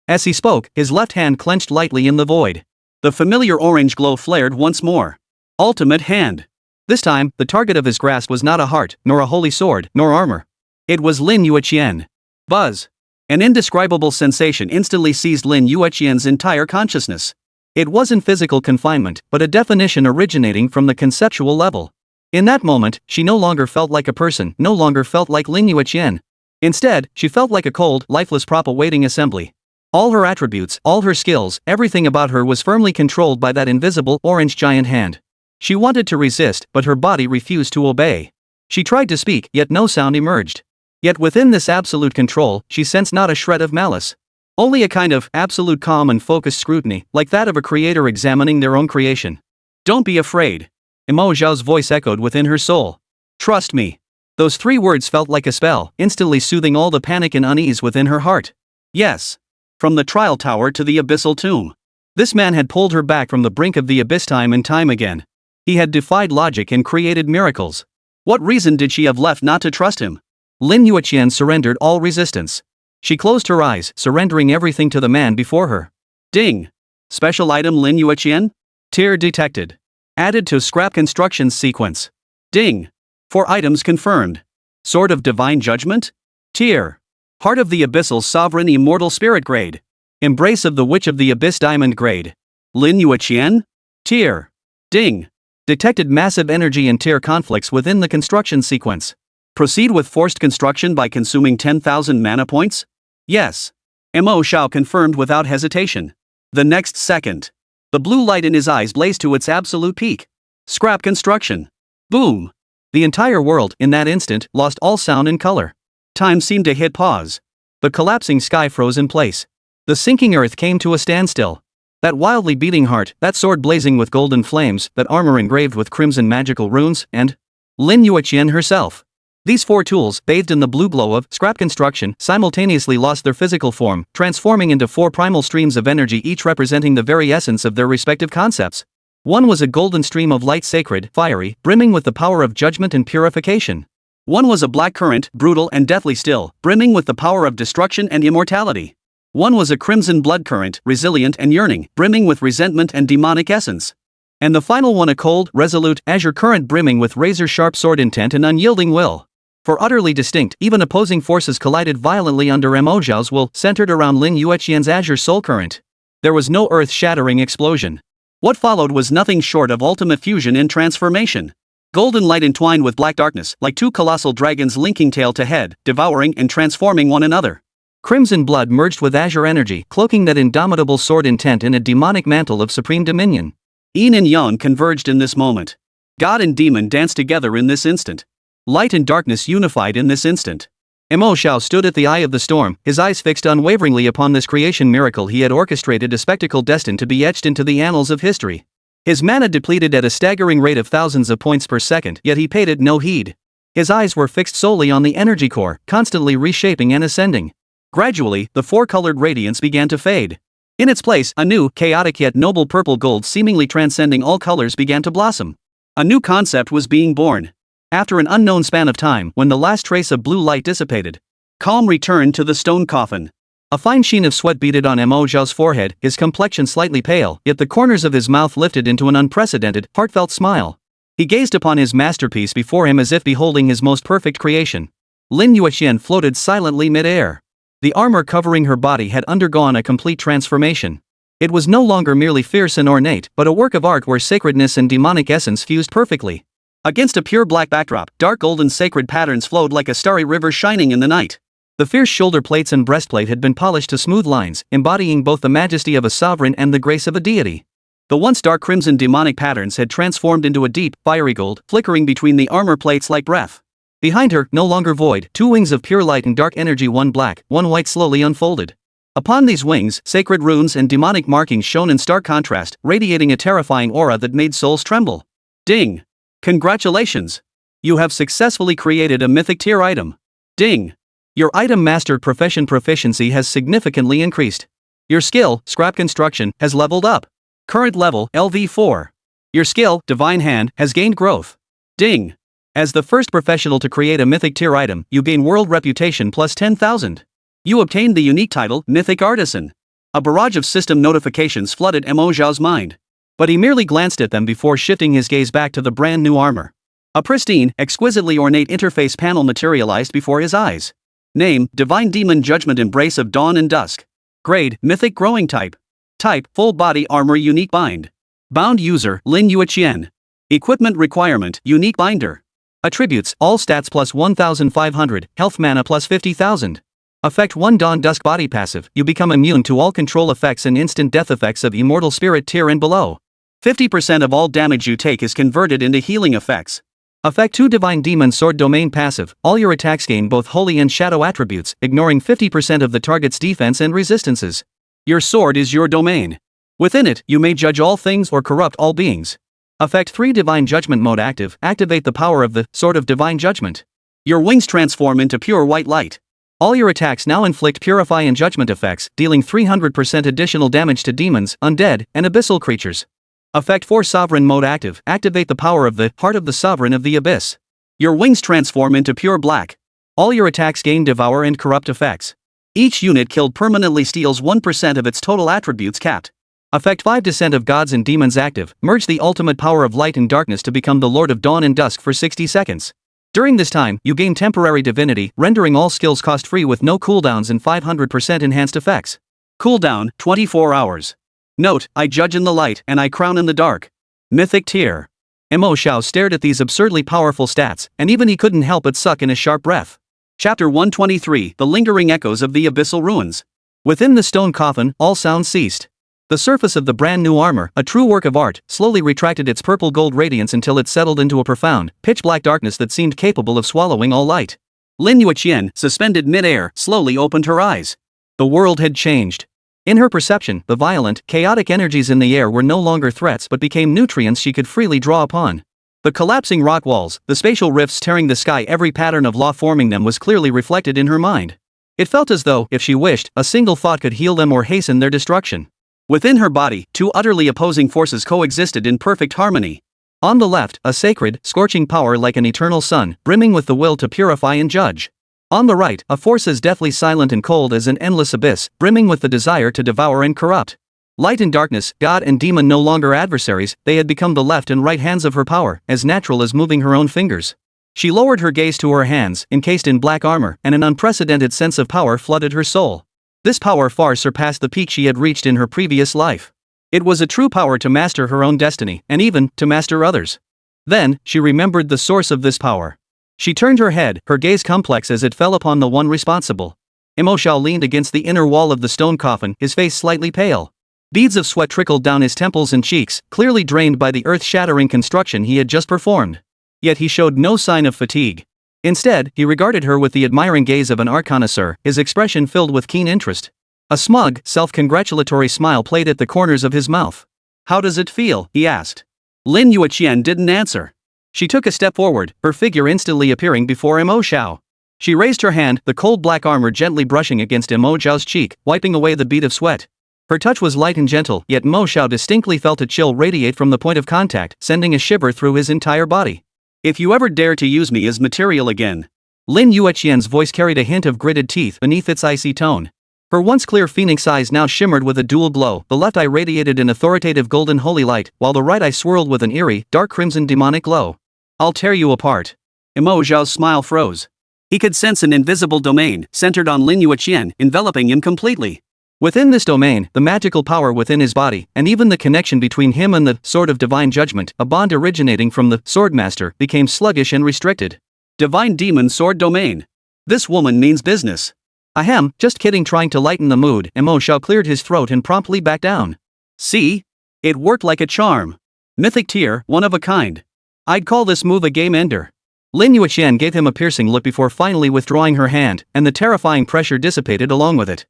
As he spoke, his left hand clenched lightly in the void. The familiar orange glow flared once more. Ultimate hand. This time, the target of his grasp was not a heart, nor a holy sword, nor armor. It was Lin Yueqian. Buzz. An indescribable sensation instantly seized Lin Yueqian's entire consciousness. It wasn't physical confinement, but a definition originating from the conceptual level. In that moment, she no longer felt like a person, no longer felt like Lin Yueqian. Instead, she felt like a cold, lifeless prop awaiting assembly. All her attributes, all her skills, everything about her was firmly controlled by that invisible, orange giant hand. She wanted to resist, but her body refused to obey. She tried to speak, yet no sound emerged. Yet within this absolute control, she sensed not a shred of malice. Only a kind of absolute calm and focused scrutiny, like that of a creator examining their own creation. Don't be afraid. Mo Xiao's voice echoed within her soul. Trust me. Those 3 words felt like a spell, instantly soothing all the panic and unease within her heart. Yes. From the trial tower to the abyssal tomb. This man had pulled her back from the brink of the abyss time and time again. He had defied logic and created miracles. What reason did she have left not to trust him? Lin Yueqian surrendered all resistance. She closed her eyes, surrendering everything to the man before her. Ding! Special item Lin Yueqian? Tier detected. Added to scrap constructions sequence. Ding! 4 items confirmed. Sword of Divine Judgment? Tier. Heart of the Abyssal Sovereign Immortal Spirit grade. Embrace of the Witch of the Abyss Diamond grade. Lin Yueqian? Tier. Ding! Detected massive energy and tier conflicts within the construction sequence. Proceed with forced construction by consuming 10,000 mana points? Yes. Mo Xiao confirmed without hesitation. The next second. The blue light in his eyes blazed to its absolute peak. Scrap construction. Boom. The entire world, in that instant, lost all sound and color. Time seemed to hit pause. The collapsing sky froze in place. The sinking earth came to a standstill. That wildly beating heart, that sword blazing with golden flames, that armor engraved with crimson magical runes, and Lin Yueqian herself. These 4 tools, bathed in the blue glow of scrap construction, simultaneously lost their physical form, transforming into 4 primal streams of energy, each representing the very essence of their respective concepts. One was a golden stream of light, sacred, fiery, brimming with the power of judgment and purification. One was a black current, brutal and deathly still, brimming with the power of destruction and immortality. One was a crimson blood current, resilient and yearning, brimming with resentment and demonic essence. And the final one a cold, resolute, azure current brimming with razor-sharp sword intent and unyielding will. For utterly distinct, even opposing forces collided violently under Mo Xiao's will, centered around Lin Yueqian's azure soul current. There was no earth-shattering explosion. What followed was nothing short of ultimate fusion and transformation. Golden light entwined with black darkness, like 2 colossal dragons linking tail to head, devouring and transforming one another. Crimson blood merged with azure energy, cloaking that indomitable sword intent in a demonic mantle of supreme dominion. Yin and yang converged in this moment. God and demon danced together in this instant. Light and darkness unified in this instant. Mo Xiao stood at the eye of the storm, his eyes fixed unwaveringly upon this creation miracle he had orchestrated, a spectacle destined to be etched into the annals of history. His mana depleted at a staggering rate of thousands of points per second, yet he paid it no heed. His eyes were fixed solely on the energy core, constantly reshaping and ascending. Gradually, the 4-colored radiance began to fade. In its place, a new, chaotic yet noble purple gold seemingly transcending all colors began to blossom. A new concept was being born. After an unknown span of time, when the last trace of blue light dissipated, calm returned to the stone coffin. A fine sheen of sweat beaded on Mo Xiao's forehead, his complexion slightly pale, yet the corners of his mouth lifted into an unprecedented, heartfelt smile. He gazed upon his masterpiece before him as if beholding his most perfect creation. Lin Yueqian floated silently mid-air. The armor covering her body had undergone a complete transformation. It was no longer merely fierce and ornate, but a work of art where sacredness and demonic essence fused perfectly. Against a pure black backdrop, dark golden sacred patterns flowed like a starry river shining in the night. The fierce shoulder plates and breastplate had been polished to smooth lines, embodying both the majesty of a sovereign and the grace of a deity. The once dark crimson demonic patterns had transformed into a deep, fiery gold, flickering between the armor plates like breath. Behind her, no longer void, 2 wings of pure light and dark energy, one black, one white, slowly unfolded. Upon these wings, sacred runes and demonic markings shone in stark contrast, radiating a terrifying aura that made souls tremble. Ding! Congratulations! You have successfully created a mythic tier item. Ding! Your item master profession proficiency has significantly increased. Your skill, scrap construction, has leveled up. Current level, LV4. Your skill, divine hand, has gained growth. Ding! As the first professional to create a mythic tier item, you gain world reputation plus 10,000. You obtained the unique title, Mythic Artisan. A barrage of system notifications flooded Mo Xiao's mind. But he merely glanced at them before shifting his gaze back to the brand new armor. A pristine, exquisitely ornate interface panel materialized before his eyes. Name, Divine Demon Judgment Embrace of Dawn and Dusk. Grade, Mythic Growing Type. Type, Full Body Armor Unique Bind. Bound User, Lin Yueqian. Equipment Requirement, Unique Binder. Attributes, All Stats plus 1,500, Health Mana plus 50,000. Effect 1 Dawn Dusk Body Passive, you become immune to all control effects and instant death effects of Immortal Spirit tier and below. 50% of all damage you take is converted into healing effects. Effect 2 Divine Demon Sword Domain Passive, all your attacks gain both holy and shadow attributes, ignoring 50% of the target's defense and resistances. Your sword is your domain. Within it, you may judge all things or corrupt all beings. Effect 3 Divine Judgment Mode Active, activate the power of the Sword of Divine Judgment. Your wings transform into pure white light. All your attacks now inflict Purify and Judgment effects, dealing 300% additional damage to demons, undead, and abyssal creatures. Effect 4 Sovereign Mode Active, activate the power of the Heart of the Sovereign of the Abyss. Your wings transform into pure black. All your attacks gain Devour and Corrupt effects. Each unit killed permanently steals 1% of its total attributes capped. Effect 5 Descent of Gods and Demons Active, merge the ultimate power of light and darkness to become the Lord of Dawn and Dusk for 60 seconds. During this time, you gain temporary divinity, rendering all skills cost-free with no cooldowns and 500% enhanced effects. Cooldown, 24 hours. Note, I judge in the light and I crown in the dark. Mythic tier. Mo Xiao stared at these absurdly powerful stats, and even he couldn't help but suck in a sharp breath. Chapter 123, The Lingering Echoes of the Abyssal Ruins. Within the stone coffin, all sound ceased. The surface of the brand new armor, a true work of art, slowly retracted its purple gold radiance until it settled into a profound, pitch-black darkness that seemed capable of swallowing all light. Lin Yueqian, suspended mid-air, slowly opened her eyes. The world had changed. In her perception, the violent, chaotic energies in the air were no longer threats but became nutrients she could freely draw upon. The collapsing rock walls, the spatial rifts tearing the sky, every pattern of law forming them was clearly reflected in her mind. It felt as though, if she wished, a single thought could heal them or hasten their destruction. Within her body, two utterly opposing forces coexisted in perfect harmony. On the left, a sacred, scorching power like an eternal sun, brimming with the will to purify and judge. On the right, a force as deathly silent and cold as an endless abyss, brimming with the desire to devour and corrupt. Light and darkness, God and demon no longer adversaries, they had become the left and right hands of her power, as natural as moving her own fingers. She lowered her gaze to her hands, encased in black armor, and an unprecedented sense of power flooded her soul. This power far surpassed the peak she had reached in her previous life. It was a true power to master her own destiny, and even, to master others. Then, she remembered the source of this power. She turned her head, her gaze complex as it fell upon the one responsible. Mo Xiao leaned against the inner wall of the stone coffin, his face slightly pale. Beads of sweat trickled down his temples and cheeks, clearly drained by the earth-shattering construction he had just performed. Yet he showed no sign of fatigue. Instead, he regarded her with the admiring gaze of an art connoisseur, his expression filled with keen interest. A smug, self-congratulatory smile played at the corners of his mouth. "How does it feel?" he asked. Lin Yueqian didn't answer. She took a step forward, her figure instantly appearing before Mo Xiao. She raised her hand, the cold black armor gently brushing against Mo Xiao's cheek, wiping away the bead of sweat. Her touch was light and gentle, yet Mo Xiao distinctly felt a chill radiate from the point of contact, sending a shiver through his entire body. "If you ever dare to use me as material again." Lin Yueqian's voice carried a hint of gritted teeth beneath its icy tone. Her once clear phoenix eyes now shimmered with a dual glow, the left eye radiated an authoritative golden holy light, while the right eye swirled with an eerie, dark crimson demonic glow. "I'll tear you apart." Mo Xiao's smile froze. He could sense an invisible domain, centered on Lin Yueqian, enveloping him completely. Within this domain, the magical power within his body, and even the connection between him and the Sword of Divine Judgment, a bond originating from the Swordmaster, became sluggish and restricted. Divine Demon Sword Domain. This woman means business. Ahem, just kidding, trying to lighten the mood, Mo Xiao cleared his throat and promptly backed down. See? It worked like a charm. Mythic tier, one of a kind. I'd call this move a game ender. Lin Yueqian gave him a piercing look before finally withdrawing her hand, and the terrifying pressure dissipated along with it.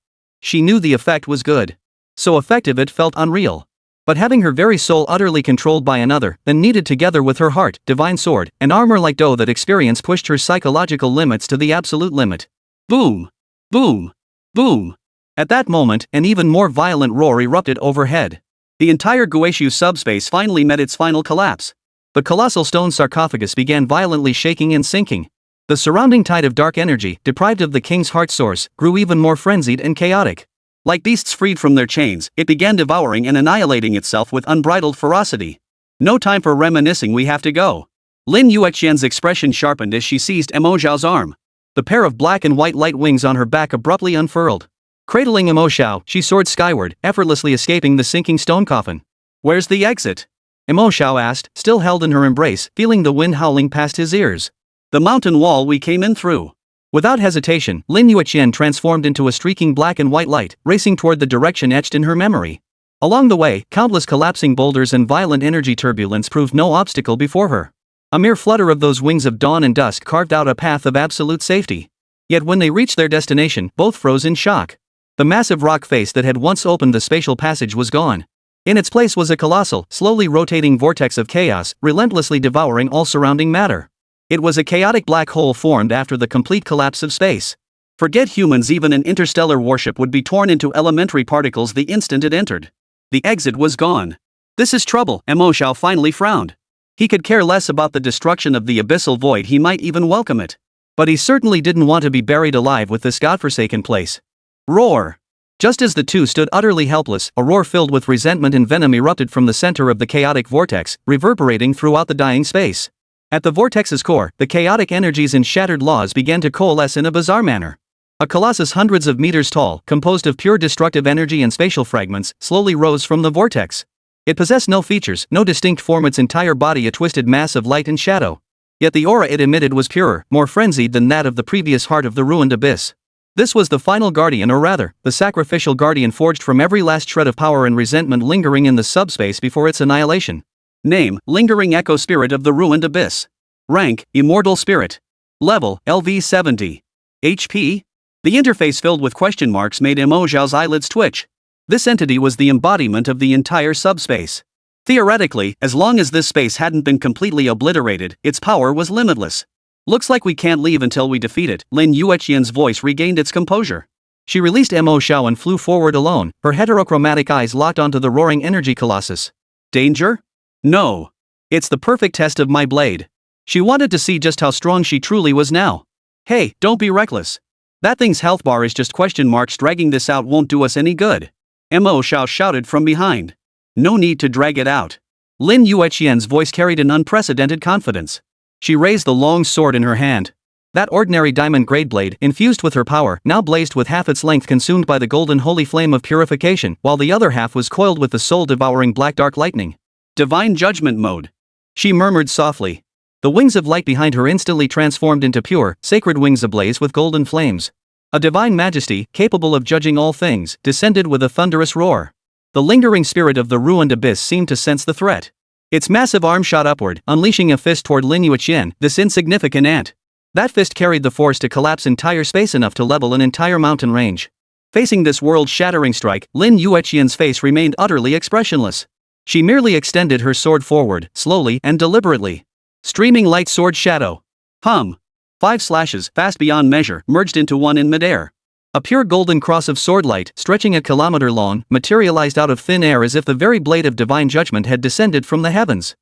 she knew the effect was good. So effective it felt unreal. But having her very soul utterly controlled by another, then needed together with her heart, divine sword, and armor like dough, that experience pushed her psychological limits to the absolute limit. Boom! Boom! Boom! At that moment, an even more violent roar erupted overhead. The entire Guizhou subspace finally met its final collapse. The colossal stone sarcophagus began violently shaking and sinking. The surrounding tide of dark energy, deprived of the king's heart source, grew even more frenzied and chaotic. Like beasts freed from their chains, it began devouring and annihilating itself with unbridled ferocity. No time for reminiscing, we have to go. Lin Yueqian's expression sharpened as she seized Mo Xiao's arm. The pair of black and white light wings on her back abruptly unfurled. Cradling Mo Xiao, she soared skyward, effortlessly escaping the sinking stone coffin. Where's the exit? Mo Xiao asked, still held in her embrace, feeling the wind howling past his ears. The mountain wall we came in through. Without hesitation, Lin Yueqian transformed into a streaking black and white light, racing toward the direction etched in her memory. Along the way, countless collapsing boulders and violent energy turbulence proved no obstacle before her. A mere flutter of those wings of dawn and dusk carved out a path of absolute safety. Yet when they reached their destination, both froze in shock. The massive rock face that had once opened the spatial passage was gone. In its place was a colossal, slowly rotating vortex of chaos, relentlessly devouring all surrounding matter. It was a chaotic black hole formed after the complete collapse of space. Forget humans, even an interstellar warship would be torn into elementary particles the instant it entered. The exit was gone. This is trouble, Mo Xiao finally frowned. He could care less about the destruction of the abyssal void, he might even welcome it. But he certainly didn't want to be buried alive with this godforsaken place. Roar! Just as the two stood utterly helpless, a roar filled with resentment and venom erupted from the center of the chaotic vortex, reverberating throughout the dying space. At the vortex's core, the chaotic energies and shattered laws began to coalesce in a bizarre manner. A colossus hundreds of meters tall, composed of pure destructive energy and spatial fragments, slowly rose from the vortex. It possessed no features, no distinct form, its entire body a twisted mass of light and shadow. Yet the aura it emitted was purer, more frenzied than that of the previous heart of the ruined abyss. This was the final guardian, or rather, the sacrificial guardian forged from every last shred of power and resentment lingering in the subspace before its annihilation. Name, Lingering Echo Spirit of the Ruined Abyss. Rank, Immortal Spirit. Level, LV70. HP? The interface filled with question marks made Mo Xiao's eyelids twitch. This entity was the embodiment of the entire subspace. Theoretically, as long as this space hadn't been completely obliterated, its power was limitless. Looks like we can't leave until we defeat it. Lin Yueqian's voice regained its composure. She released Mo Xiao and flew forward alone, her heterochromatic eyes locked onto the roaring energy colossus. Danger? No. It's the perfect test of my blade. She wanted to see just how strong she truly was now. Hey, don't be reckless. That thing's health bar is just question marks. Dragging this out won't do us any good. Mo Xiao shouted from behind. No need to drag it out. Lin Yueqian's voice carried an unprecedented confidence. She raised the long sword in her hand. That ordinary diamond-grade blade, infused with her power, now blazed with half its length, consumed by the golden holy flame of purification, while the other half was coiled with the soul-devouring black dark lightning. Divine Judgment Mode. She murmured softly. The wings of light behind her instantly transformed into pure, sacred wings ablaze with golden flames. A divine majesty, capable of judging all things, descended with a thunderous roar. The lingering spirit of the ruined abyss seemed to sense the threat. Its massive arm shot upward, unleashing a fist toward Lin Yueqian, this insignificant ant. That fist carried the force to collapse entire space, enough to level an entire mountain range. Facing this world-shattering strike, Lin Yueqian's face remained utterly expressionless. She merely extended her sword forward, slowly and deliberately. Streaming light sword shadow. Hum. 5 slashes, fast beyond measure, merged into one in midair. A pure golden cross of sword light, stretching a kilometer long, materialized out of thin air as if the very blade of divine judgment had descended from the heavens.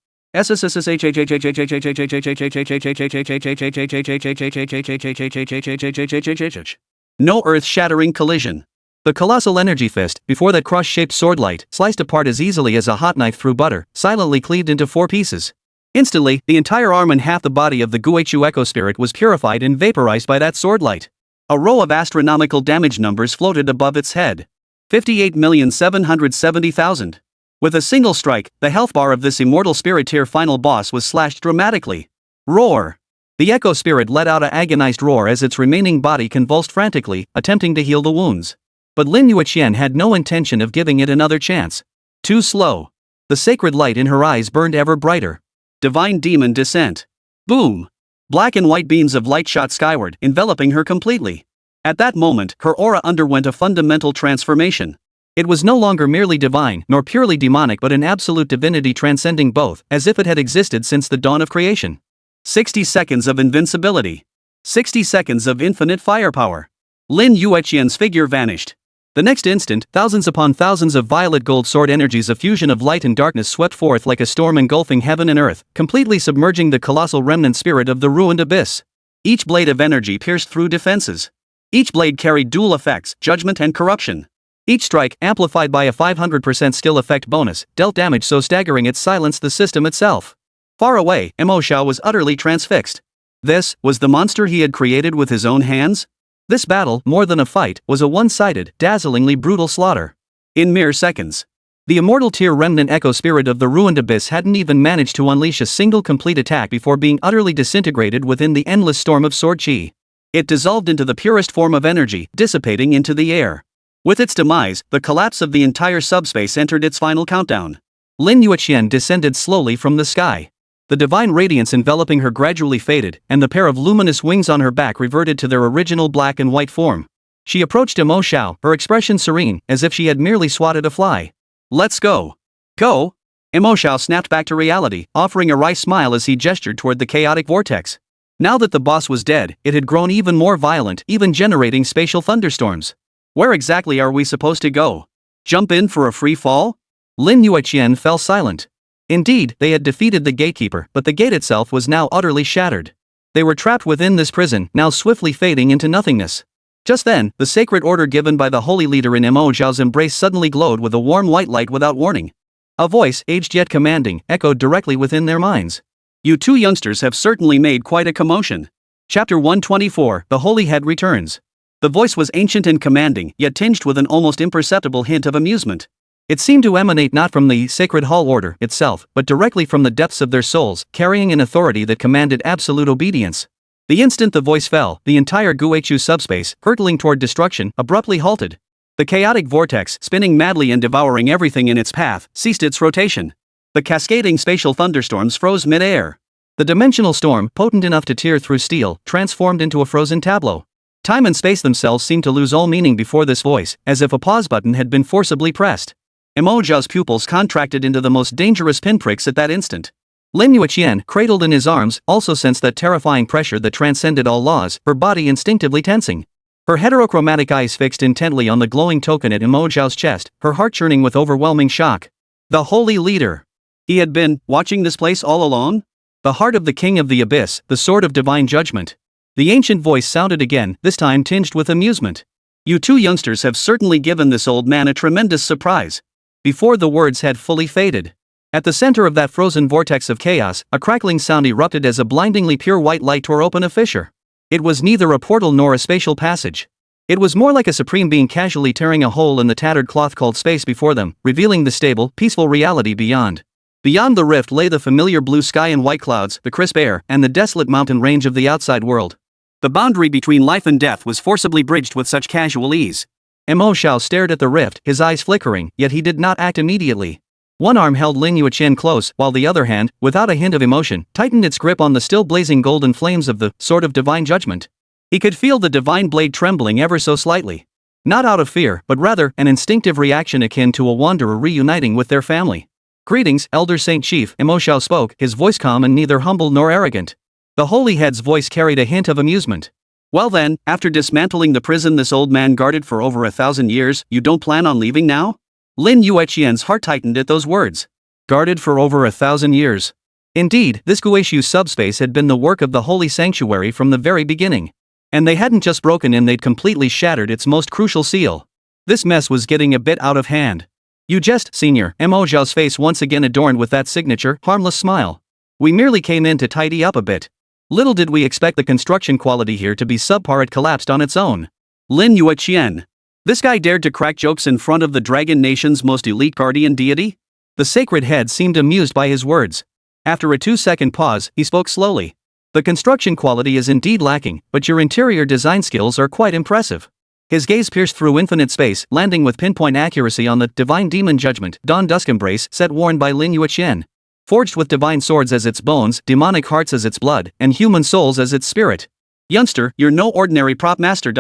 No earth-shattering collision. The colossal energy fist, before that cross-shaped sword light, sliced apart as easily as a hot knife through butter, silently cleaved into 4 pieces. Instantly, the entire arm and half the body of the Guizhou Echo Spirit was purified and vaporized by that sword light. A row of astronomical damage numbers floated above its head. 58,770,000. With a single strike, the health bar of this immortal spirit tier final boss was slashed dramatically. Roar! The Echo Spirit let out an agonized roar as its remaining body convulsed frantically, attempting to heal the wounds. But Lin Yueqian had no intention of giving it another chance. Too slow. The sacred light in her eyes burned ever brighter. Divine Demon Descent. Boom! Black and white beams of light shot skyward, enveloping her completely. At that moment, her aura underwent a fundamental transformation. It was no longer merely divine, nor purely demonic, but an absolute divinity transcending both, as if it had existed since the dawn of creation. 60 seconds of invincibility. 60 seconds of infinite firepower. Lin Yueqian's figure vanished. The next instant, thousands upon thousands of violet gold sword energies, a fusion of light and darkness, swept forth like a storm engulfing heaven and earth, completely submerging the colossal remnant spirit of the ruined abyss. Each blade of energy pierced through defenses. Each blade carried dual effects, judgment and corruption. Each strike, amplified by a 500% skill effect bonus, dealt damage so staggering it silenced the system itself. Far away, Mo Xiao was utterly transfixed. This was the monster he had created with his own hands? This battle, more than a fight, was a one-sided, dazzlingly brutal slaughter. In mere seconds. The immortal tier remnant echo spirit of the ruined abyss hadn't even managed to unleash a single complete attack before being utterly disintegrated within the endless storm of sword chi. It dissolved into the purest form of energy, dissipating into the air. With its demise, the collapse of the entire subspace entered its final countdown. Lin Yueqian descended slowly from the sky. The divine radiance enveloping her gradually faded, and the pair of luminous wings on her back reverted to their original black and white form. She approached Mo Xiao, her expression serene, as if she had merely swatted a fly. "Let's go." "Go?" Mo Xiao snapped back to reality, offering a wry smile as he gestured toward the chaotic vortex. Now that the boss was dead, it had grown even more violent, even generating spatial thunderstorms. "Where exactly are we supposed to go? Jump in for a free fall?" Lin Yueqian fell silent. Indeed, they had defeated the gatekeeper, but the gate itself was now utterly shattered. They were trapped within this prison, now swiftly fading into nothingness. Just then, the sacred order given by the holy leader in Mo Xiao's embrace suddenly glowed with a warm white light without warning. A voice, aged yet commanding, echoed directly within their minds. "You two youngsters have certainly made quite a commotion." Chapter 124, The Holy Head Returns. The voice was ancient and commanding, yet tinged with an almost imperceptible hint of amusement. It seemed to emanate not from the sacred hall order itself, but directly from the depths of their souls, carrying an authority that commanded absolute obedience. The instant the voice fell, the entire Guichu subspace, hurtling toward destruction, abruptly halted. The chaotic vortex, spinning madly and devouring everything in its path, ceased its rotation. The cascading spatial thunderstorms froze mid-air. The dimensional storm, potent enough to tear through steel, transformed into a frozen tableau. Time and space themselves seemed to lose all meaning before this voice, as if a pause button had been forcibly pressed. Mo Xiao's pupils contracted into the most dangerous pinpricks at that instant. Lin Yueqian, cradled in his arms, also sensed that terrifying pressure that transcended all laws, her body instinctively tensing. Her heterochromatic eyes fixed intently on the glowing token at Mo Xiao's chest, her heart churning with overwhelming shock. The holy leader. He had been watching this place all along? The heart of the king of the abyss, the sword of divine judgment. The ancient voice sounded again, this time tinged with amusement. "You two youngsters have certainly given this old man a tremendous surprise." Before the words had fully faded. At the center of that frozen vortex of chaos, a crackling sound erupted as a blindingly pure white light tore open a fissure. It was neither a portal nor a spatial passage. It was more like a supreme being casually tearing a hole in the tattered cloth called space before them, revealing the stable, peaceful reality beyond. Beyond the rift lay the familiar blue sky and white clouds, the crisp air, and the desolate mountain range of the outside world. The boundary between life and death was forcibly bridged with such casual ease. Mo Xiao stared at the rift, his eyes flickering, yet he did not act immediately. One arm held Lin Yueqian close, while the other hand, without a hint of emotion, tightened its grip on the still blazing golden flames of the sword of divine judgment. He could feel the divine blade trembling ever so slightly. Not out of fear, but rather an instinctive reaction akin to a wanderer reuniting with their family. "Greetings, Elder Saint Chief," Mo Xiao spoke, his voice calm and neither humble nor arrogant. The holy head's voice carried a hint of amusement. "Well then, after dismantling the prison this old man guarded for over 1,000 years, you don't plan on leaving now?" Lin Yueqian's heart tightened at those words. Guarded for over 1,000 years. Indeed, this Guichu subspace had been the work of the holy sanctuary from the very beginning. And they hadn't just broken in, they'd completely shattered its most crucial seal. This mess was getting a bit out of hand. "You jest, Senior," Mo Xiao's face once again adorned with that signature, harmless smile. "We merely came in to tidy up a bit. Little did we expect the construction quality here to be subpar. It collapsed on its own." Lin Yueqian. This guy dared to crack jokes in front of the Dragon Nation's most elite guardian deity? The sacred head seemed amused by his words. After a 2-second pause, he spoke slowly. "The construction quality is indeed lacking, but your interior design skills are quite impressive." His gaze pierced through infinite space, landing with pinpoint accuracy on the divine demon judgment, Dawn Dusk Embrace, set worn by Lin Yueqian. Forged with divine swords as its bones, demonic hearts as its blood, and human souls as its spirit. "Youngster, you're no ordinary prop master.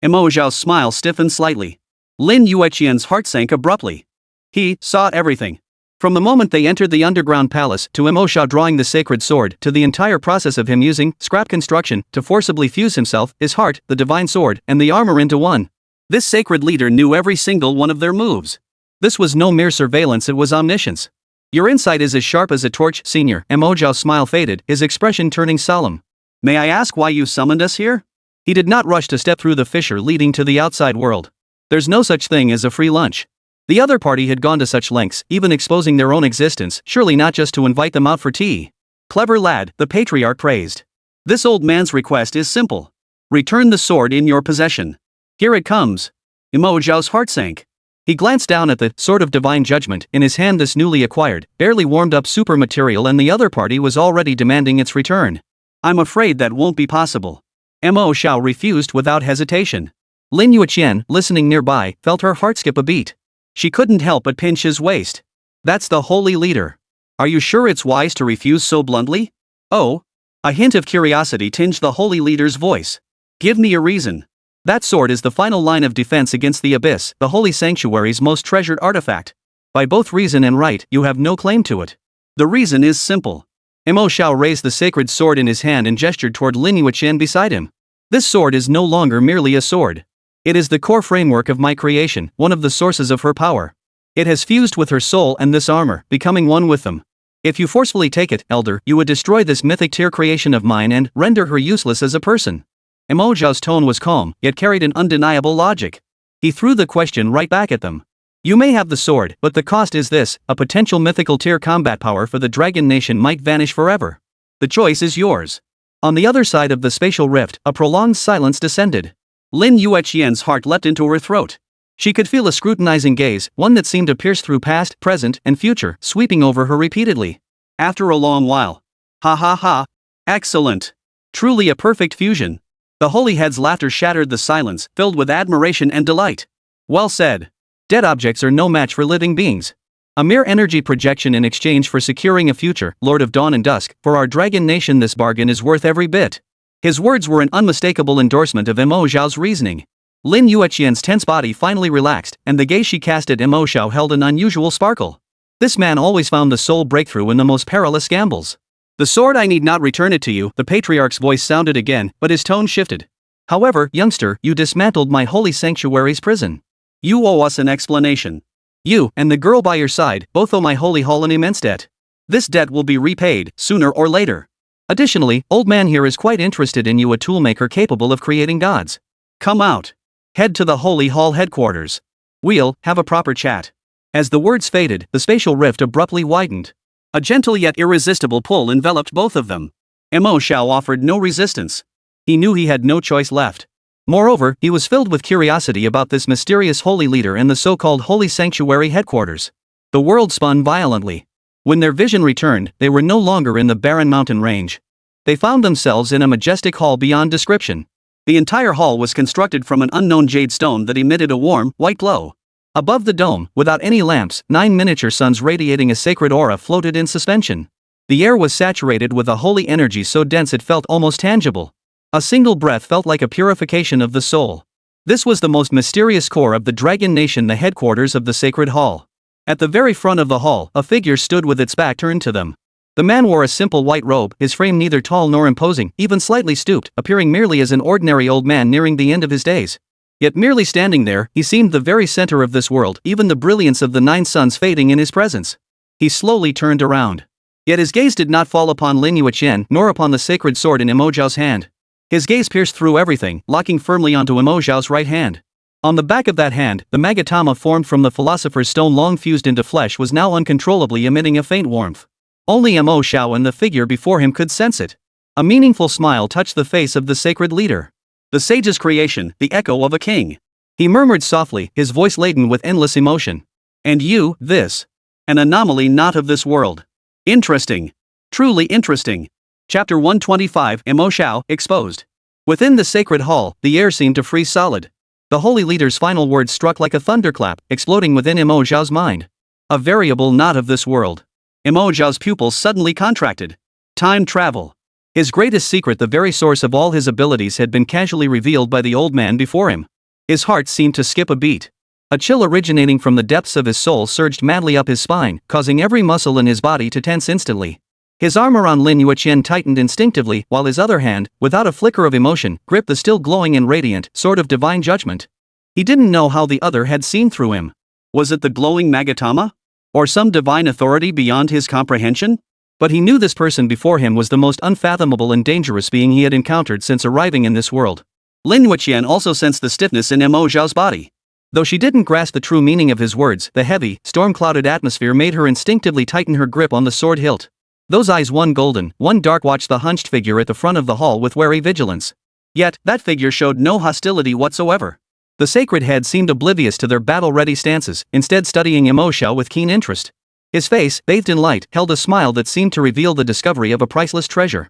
Mo Xiao's smile stiffened slightly. Lin Yueqian's heart sank abruptly. He saw everything. From the moment they entered the underground palace to Mo Xiao drawing the sacred sword to the entire process of him using scrap construction to forcibly fuse himself, his heart, the divine sword, and the armor into one. This sacred leader knew every single one of their moves. This was no mere surveillance, it was omniscience. Your insight is as sharp as a torch, senior. Mo Xiao's smile faded, his expression turning solemn. May I ask why you summoned us here? He did not rush to step through the fissure leading to the outside world. There's no such thing as a free lunch. The other party had gone to such lengths, even exposing their own existence, surely not just to invite them out for tea. Clever lad, the patriarch praised. This old man's request is simple. Return the sword in your possession. Here it comes. Mo Xiao's heart sank. He glanced down at the sword of divine judgment in his hand, this newly acquired, barely warmed up super material, and the other party was already demanding its return. I'm afraid that won't be possible. Mo Xiao refused without hesitation. Lin Yueqian, listening nearby, felt her heart skip a beat. She couldn't help but pinch his waist. That's the holy leader. Are you sure it's wise to refuse so bluntly? Oh. A hint of curiosity tinged the holy leader's voice. Give me a reason. That sword is the final line of defense against the abyss, the holy sanctuary's most treasured artifact. By both reason and right, you have no claim to it. The reason is simple. Mo Xiao raised the sacred sword in his hand and gestured toward Lin Yueqian beside him. This sword is no longer merely a sword. It is the core framework of my creation, one of the sources of her power. It has fused with her soul and this armor, becoming one with them. If you forcefully take it, elder, you would destroy this mythic tier creation of mine and render her useless as a person. Mo Xiao's tone was calm, yet carried an undeniable logic. He threw the question right back at them. You may have the sword, but the cost is this: a potential mythical tier combat power for the Dragon Nation might vanish forever. The choice is yours. On the other side of the spatial rift, a prolonged silence descended. Lin Yueqian's heart leapt into her throat. She could feel a scrutinizing gaze, one that seemed to pierce through past, present, and future, sweeping over her repeatedly. After a long while. Ha ha ha. Excellent. Truly a perfect fusion. The holy head's laughter shattered the silence, filled with admiration and delight. Well said. Dead objects are no match for living beings. A mere energy projection in exchange for securing a future, Lord of Dawn and Dusk, for our Dragon Nation. This bargain is worth every bit. His words were an unmistakable endorsement of Mo Xiao's reasoning. Lin Yueqian's tense body finally relaxed, and the gaze she cast at Mo Xiao held an unusual sparkle. This man always found the soul breakthrough in the most perilous gambles. The sword, I need not return it to you, the patriarch's voice sounded again, but his tone shifted. However, youngster, you dismantled my holy sanctuary's prison. You owe us an explanation. You, and the girl by your side, both owe my holy hall an immense debt. This debt will be repaid, sooner or later. Additionally, old man here is quite interested in you, a toolmaker capable of creating gods. Come out. Head to the holy hall headquarters. We'll have a proper chat. As the words faded, the spatial rift abruptly widened. A gentle yet irresistible pull enveloped both of them. Mo Xiao offered no resistance. He knew he had no choice left. Moreover, he was filled with curiosity about this mysterious holy leader and the so-called holy sanctuary headquarters. The world spun violently. When their vision returned, they were no longer in the barren mountain range. They found themselves in a majestic hall beyond description. The entire hall was constructed from an unknown jade stone that emitted a warm, white glow. Above the dome, without any lamps, 9 miniature suns radiating a sacred aura floated in suspension. The air was saturated with a holy energy so dense it felt almost tangible. A single breath felt like a purification of the soul. This was the most mysterious core of the Dragon Nation, the headquarters of the sacred hall. At the very front of the hall, a figure stood with its back turned to them. The man wore a simple white robe, his frame neither tall nor imposing, even slightly stooped, appearing merely as an ordinary old man nearing the end of his days. Yet merely standing there, he seemed the very center of this world, even the brilliance of the 9 suns fading in his presence. He slowly turned around. Yet his gaze did not fall upon Lin Yueqian nor upon the sacred sword in Mo Xiao's hand. His gaze pierced through everything, locking firmly onto Mo Xiao's right hand. On the back of that hand, the magatama formed from the philosopher's stone long fused into flesh was now uncontrollably emitting a faint warmth. Only Mo Xiao and the figure before him could sense it. A meaningful smile touched the face of the sacred leader. The sage's creation, the echo of a king. He murmured softly, his voice laden with endless emotion. And you, this. An anomaly not of this world. Interesting. Truly interesting. Chapter 125, Mo Xiao, exposed. Within the sacred hall, the air seemed to freeze solid. The holy leader's final words struck like a thunderclap, exploding within Mo Xiao's mind. A variable not of this world. Mo Xiao's pupils suddenly contracted. Time travel. His greatest secret, the very source of all his abilities, had been casually revealed by the old man before him. His heart seemed to skip a beat. A chill originating from the depths of his soul surged madly up his spine, causing every muscle in his body to tense instantly. His arm around Lin Yueqian tightened instinctively, while his other hand, without a flicker of emotion, gripped the still glowing and radiant sword of divine judgment. He didn't know how the other had seen through him. Was it the glowing magatama? Or some divine authority beyond his comprehension? But he knew this person before him was the most unfathomable and dangerous being he had encountered since arriving in this world. Lin Yueqian also sensed the stiffness in Mo Xiao's body. Though she didn't grasp the true meaning of his words, the heavy, storm-clouded atmosphere made her instinctively tighten her grip on the sword hilt. Those eyes, one golden, one dark, watched the hunched figure at the front of the hall with wary vigilance. Yet, that figure showed no hostility whatsoever. The sacred head seemed oblivious to their battle-ready stances, instead studying Mo Xiao with keen interest. His face, bathed in light, held a smile that seemed to reveal the discovery of a priceless treasure.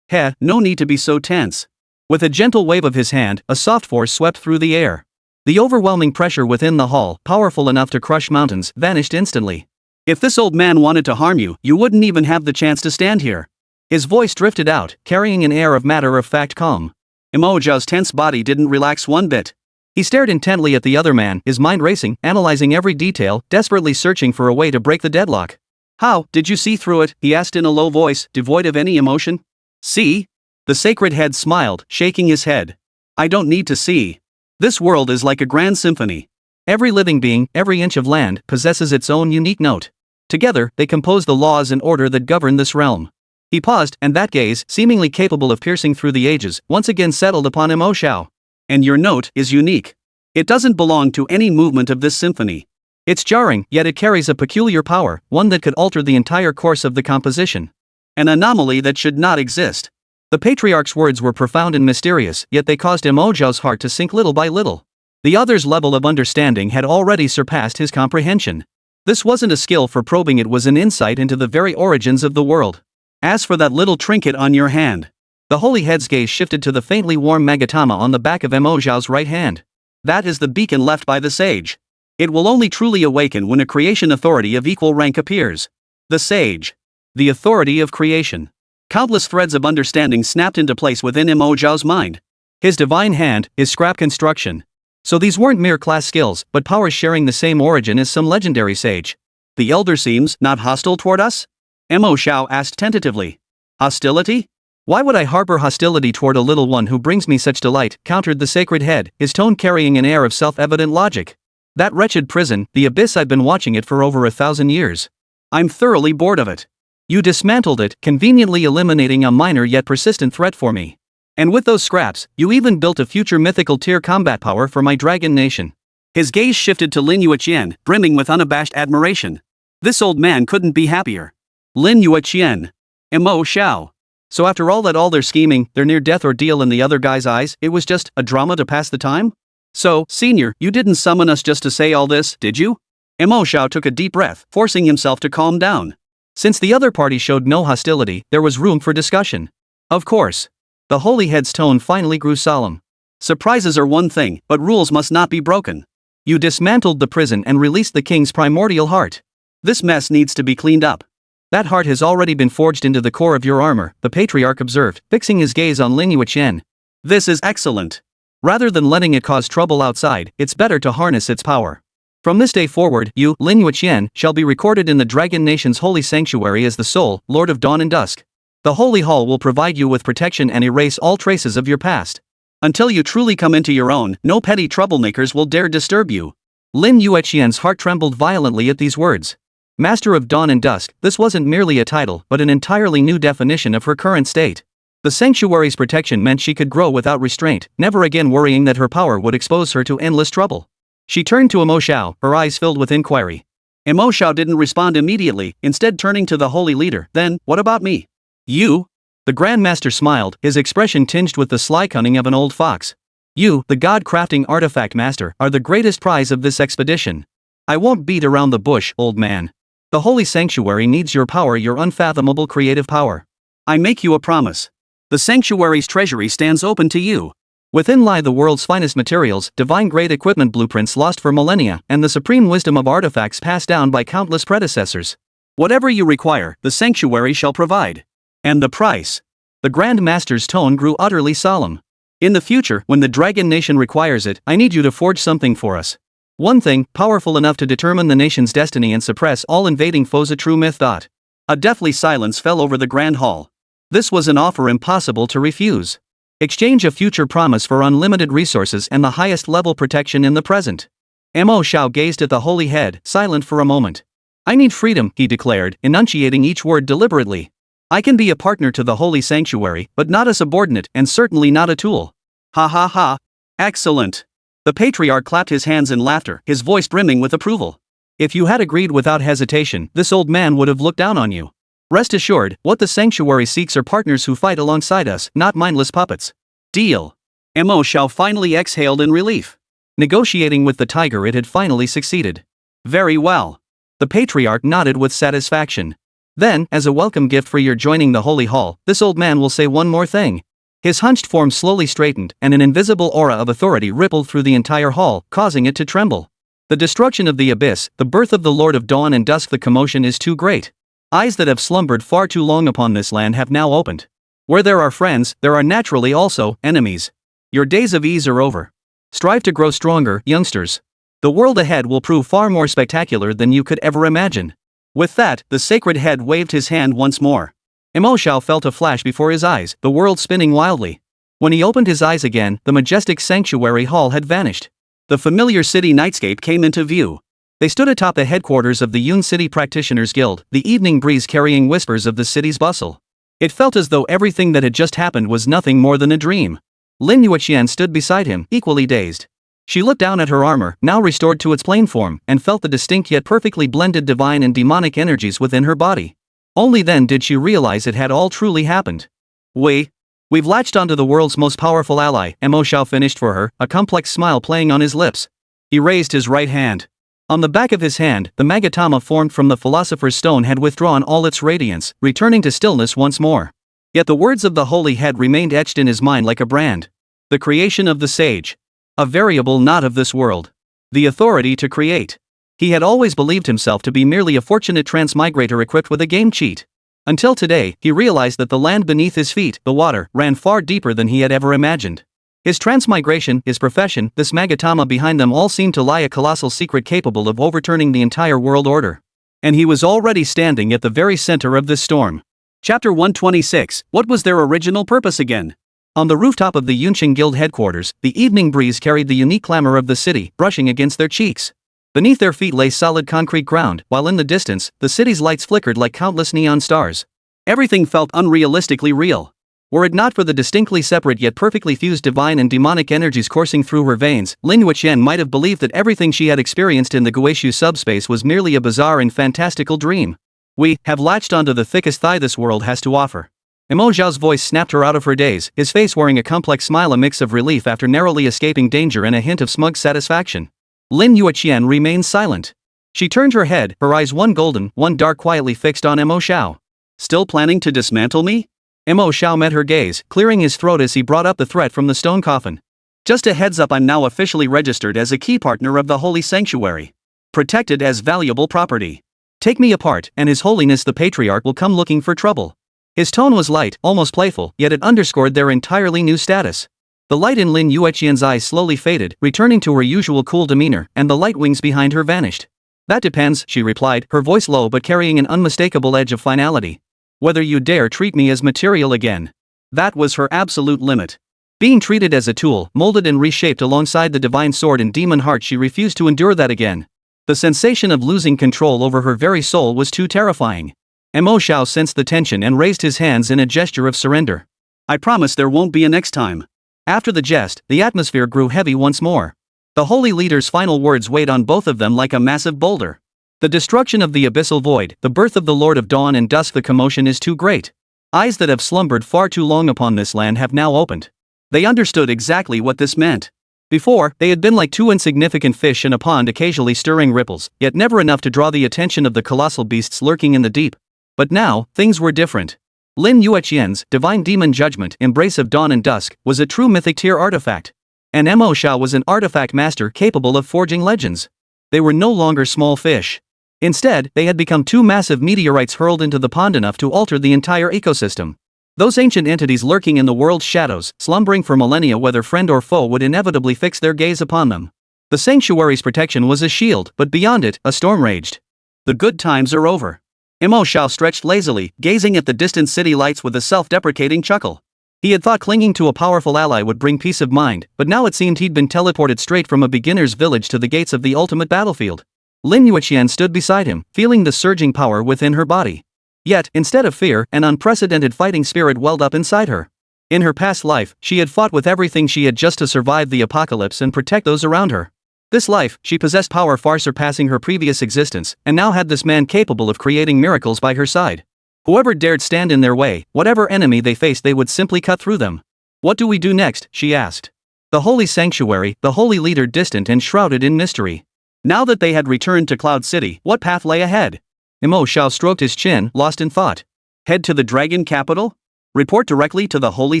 No need to be so tense. With a gentle wave of his hand, a soft force swept through the air. The overwhelming pressure within the hall, powerful enough to crush mountains, vanished instantly. If this old man wanted to harm you, you wouldn't even have the chance to stand here. His voice drifted out, carrying an air of matter-of-fact calm. Mo Xiao's tense body didn't relax one bit. He stared intently at the other man, his mind racing, analyzing every detail, desperately searching for a way to break the deadlock. "How did you see through it?" he asked in a low voice, devoid of any emotion. "See?" The sacred head smiled, shaking his head. "I don't need to see. This world is like a grand symphony. Every living being, every inch of land, possesses its own unique note. Together, they compose the laws and order that govern this realm." He paused, and that gaze, seemingly capable of piercing through the ages, once again settled upon Mo Xiao. "And your note is unique. It doesn't belong to any movement of this symphony. It's jarring, yet it carries a peculiar power, one that could alter the entire course of the composition. An anomaly that should not exist." The patriarch's words were profound and mysterious, yet they caused Mo Xiao's heart to sink little by little. The other's level of understanding had already surpassed his comprehension. This wasn't a skill for probing, it was an insight into the very origins of the world. "As for that little trinket on your hand." The holy head's gaze shifted to the faintly warm magatama on the back of Mo Xiao's right hand. "That is the beacon left by the sage. It will only truly awaken when a creation authority of equal rank appears." The sage. The authority of creation. Countless threads of understanding snapped into place within Mo Xiao's mind. His divine hand, his scrap construction. So these weren't mere class skills, but powers sharing the same origin as some legendary sage. "The elder seems not hostile toward us?" Mo Xiao asked tentatively. "Hostility? Why would I harbor hostility toward a little one who brings me such delight?" countered the sacred head, his tone carrying an air of self-evident logic. "That wretched prison, the abyss, I've been watching it for over 1,000 years. I'm thoroughly bored of it. You dismantled it, conveniently eliminating a minor yet persistent threat for me. And with those scraps, you even built a future mythical tier combat power for my dragon nation." His gaze shifted to Lin Yueqian, brimming with unabashed admiration. This old man couldn't be happier. Lin Yueqian. Mo Xiao. So after all their scheming, their near-death ordeal in the other guy's eyes, it was just a drama to pass the time? "So, senior, you didn't summon us just to say all this, did you?" Mo Xiao took a deep breath, forcing himself to calm down. Since the other party showed no hostility, there was room for discussion. "Of course." The holy head's tone finally grew solemn. "Surprises are one thing, but rules must not be broken. You dismantled the prison and released the king's primordial heart. This mess needs to be cleaned up." "That heart has already been forged into the core of your armor," the patriarch observed, fixing his gaze on Lin Yueqian. "This is excellent. Rather than letting it cause trouble outside, it's better to harness its power. From this day forward, you, Lin Yueqian, shall be recorded in the Dragon Nation's holy sanctuary as the sole Lord of Dawn and Dusk. The Holy Hall will provide you with protection and erase all traces of your past. Until you truly come into your own, no petty troublemakers will dare disturb you." Lin Yueqian's heart trembled violently at these words. Master of Dawn and Dusk, this wasn't merely a title, but an entirely new definition of her current state. The sanctuary's protection meant she could grow without restraint, never again worrying that her power would expose her to endless trouble. She turned to Mo Xiao, her eyes filled with inquiry. Mo Xiao didn't respond immediately, instead turning to the holy leader. "Then, what about me?" "You?" The Grand Master smiled, his expression tinged with the sly cunning of an old fox. "You, the god-crafting artifact master, are the greatest prize of this expedition. I won't beat around the bush, old man. The holy sanctuary needs your power, your unfathomable creative power. I make you a promise. The sanctuary's treasury stands open to you. Within lie the world's finest materials, divine-grade equipment, blueprints lost for millennia, and the supreme wisdom of artifacts passed down by countless predecessors. Whatever you require, the sanctuary shall provide. And the price? The Grand Master's tone grew utterly solemn. In the future, when the Dragon Nation requires it, I need you to forge something for us. One thing, powerful enough to determine the nation's destiny and suppress all invading foes. A true myth. A deathly silence fell over the Grand Hall. This was an offer impossible to refuse. Exchange a future promise for unlimited resources and the highest level protection in the present. Mo Xiao gazed at the holy head, silent for a moment. I need freedom, he declared, enunciating each word deliberately. I can be a partner to the holy sanctuary, but not a subordinate, and certainly not a tool. Ha ha ha. Excellent. The patriarch clapped his hands in laughter, his voice brimming with approval. If you had agreed without hesitation, this old man would have looked down on you. Rest assured, what the sanctuary seeks are partners who fight alongside us, not mindless puppets. Deal. Mo Xiao finally exhaled in relief. Negotiating with the tiger, it had finally succeeded. Very well. The patriarch nodded with satisfaction. Then, as a welcome gift for your joining the holy hall, this old man will say one more thing. His hunched form slowly straightened, and an invisible aura of authority rippled through the entire hall, causing it to tremble. The destruction of the abyss, the birth of the Lord of Dawn and Dusk. The commotion is too great. Eyes that have slumbered far too long upon this land have now opened. Where there are friends, there are naturally also enemies. Your days of ease are over. Strive to grow stronger, youngsters. The world ahead will prove far more spectacular than you could ever imagine. With that, the sacred head waved his hand once more. Mo Xiao felt a flash before his eyes, the world spinning wildly. When he opened his eyes again, the majestic sanctuary hall had vanished. The familiar city nightscape came into view. They stood atop the headquarters of the Yun City Practitioners Guild, the evening breeze carrying whispers of the city's bustle. It felt as though everything that had just happened was nothing more than a dream. Lin Yueqian stood beside him, equally dazed. She looked down at her armor, now restored to its plain form, and felt the distinct yet perfectly blended divine and demonic energies within her body. Only then did she realize it had all truly happened. We've latched onto the world's most powerful ally, Mo Xiao finished for her, a complex smile playing on his lips. He raised his right hand. On the back of his hand, the magatama formed from the philosopher's stone had withdrawn all its radiance, returning to stillness once more. Yet the words of the holy head remained etched in his mind like a brand. The creation of the sage. A variable not of this world. The authority to create. He had always believed himself to be merely a fortunate transmigrator equipped with a game cheat. Until today, he realized that the land beneath his feet, the water, ran far deeper than he had ever imagined. His transmigration, his profession, this magatama behind them all seemed to lie a colossal secret capable of overturning the entire world order. And he was already standing at the very center of this storm. Chapter 126, what was their original purpose again? On the rooftop of the Yunqing Guild headquarters, the evening breeze carried the unique clamor of the city, brushing against their cheeks. Beneath their feet lay solid concrete ground, while in the distance, the city's lights flickered like countless neon stars. Everything felt unrealistically real. Were it not for the distinctly separate yet perfectly fused divine and demonic energies coursing through her veins, Lin Yueqian might have believed that everything she had experienced in the Guishu subspace was merely a bizarre and fantastical dream. We have latched onto the thickest thigh this world has to offer. Mo Xiao's voice snapped her out of her daze, his face wearing a complex smile, a mix of relief after narrowly escaping danger and a hint of smug satisfaction. Lin Yueqian remained silent. She turned her head, her eyes one golden, one dark, quietly fixed on Mo Xiao. Still planning to dismantle me? Mo Xiao met her gaze, clearing his throat as he brought up the threat from the stone coffin. Just a heads up, I'm now officially registered as a key partner of the Holy Sanctuary. Protected as valuable property. Take me apart, and His Holiness the Patriarch will come looking for trouble. His tone was light, almost playful, yet it underscored their entirely new status. The light in Lin Yueqian's eyes slowly faded, returning to her usual cool demeanor, and the light wings behind her vanished. That depends, she replied, her voice low but carrying an unmistakable edge of finality. Whether you dare treat me as material again. That was her absolute limit. Being treated as a tool, molded and reshaped alongside the divine sword and demon heart, she refused to endure that again. The sensation of losing control over her very soul was too terrifying. Mo Xiao sensed the tension and raised his hands in a gesture of surrender. I promise there won't be a next time. After the jest, the atmosphere grew heavy once more. The holy leader's final words weighed on both of them like a massive boulder. The destruction of the abyssal void, the birth of the Lord of Dawn and Dusk, the commotion is too great. Eyes that have slumbered far too long upon this land have now opened. They understood exactly what this meant. Before, they had been like two insignificant fish in a pond occasionally stirring ripples, yet never enough to draw the attention of the colossal beasts lurking in the deep. But now, things were different. Lin Yueqian's divine demon judgment, embrace of dawn and dusk, was a true mythic tier artifact. And Mo Xiao was an artifact master capable of forging legends. They were no longer small fish. Instead, they had become two massive meteorites hurled into the pond enough to alter the entire ecosystem. Those ancient entities lurking in the world's shadows, slumbering for millennia whether friend or foe would inevitably fix their gaze upon them. The sanctuary's protection was a shield, but beyond it, a storm raged. The good times are over. Mo Xiao stretched lazily, gazing at the distant city lights with a self-deprecating chuckle. He had thought clinging to a powerful ally would bring peace of mind, but now it seemed he'd been teleported straight from a beginner's village to the gates of the ultimate battlefield. Lin Yueqian stood beside him, feeling the surging power within her body. Yet, instead of fear, an unprecedented fighting spirit welled up inside her. In her past life, she had fought with everything she had just to survive the apocalypse and protect those around her. This life, she possessed power far surpassing her previous existence, and now had this man capable of creating miracles by her side. Whoever dared stand in their way, whatever enemy they faced, they would simply cut through them. What do we do next? She asked. The holy sanctuary, the holy leader distant and shrouded in mystery. Now that they had returned to Cloud City, what path lay ahead? Mo Xiao stroked his chin, lost in thought. Head to the dragon capital? Report directly to the holy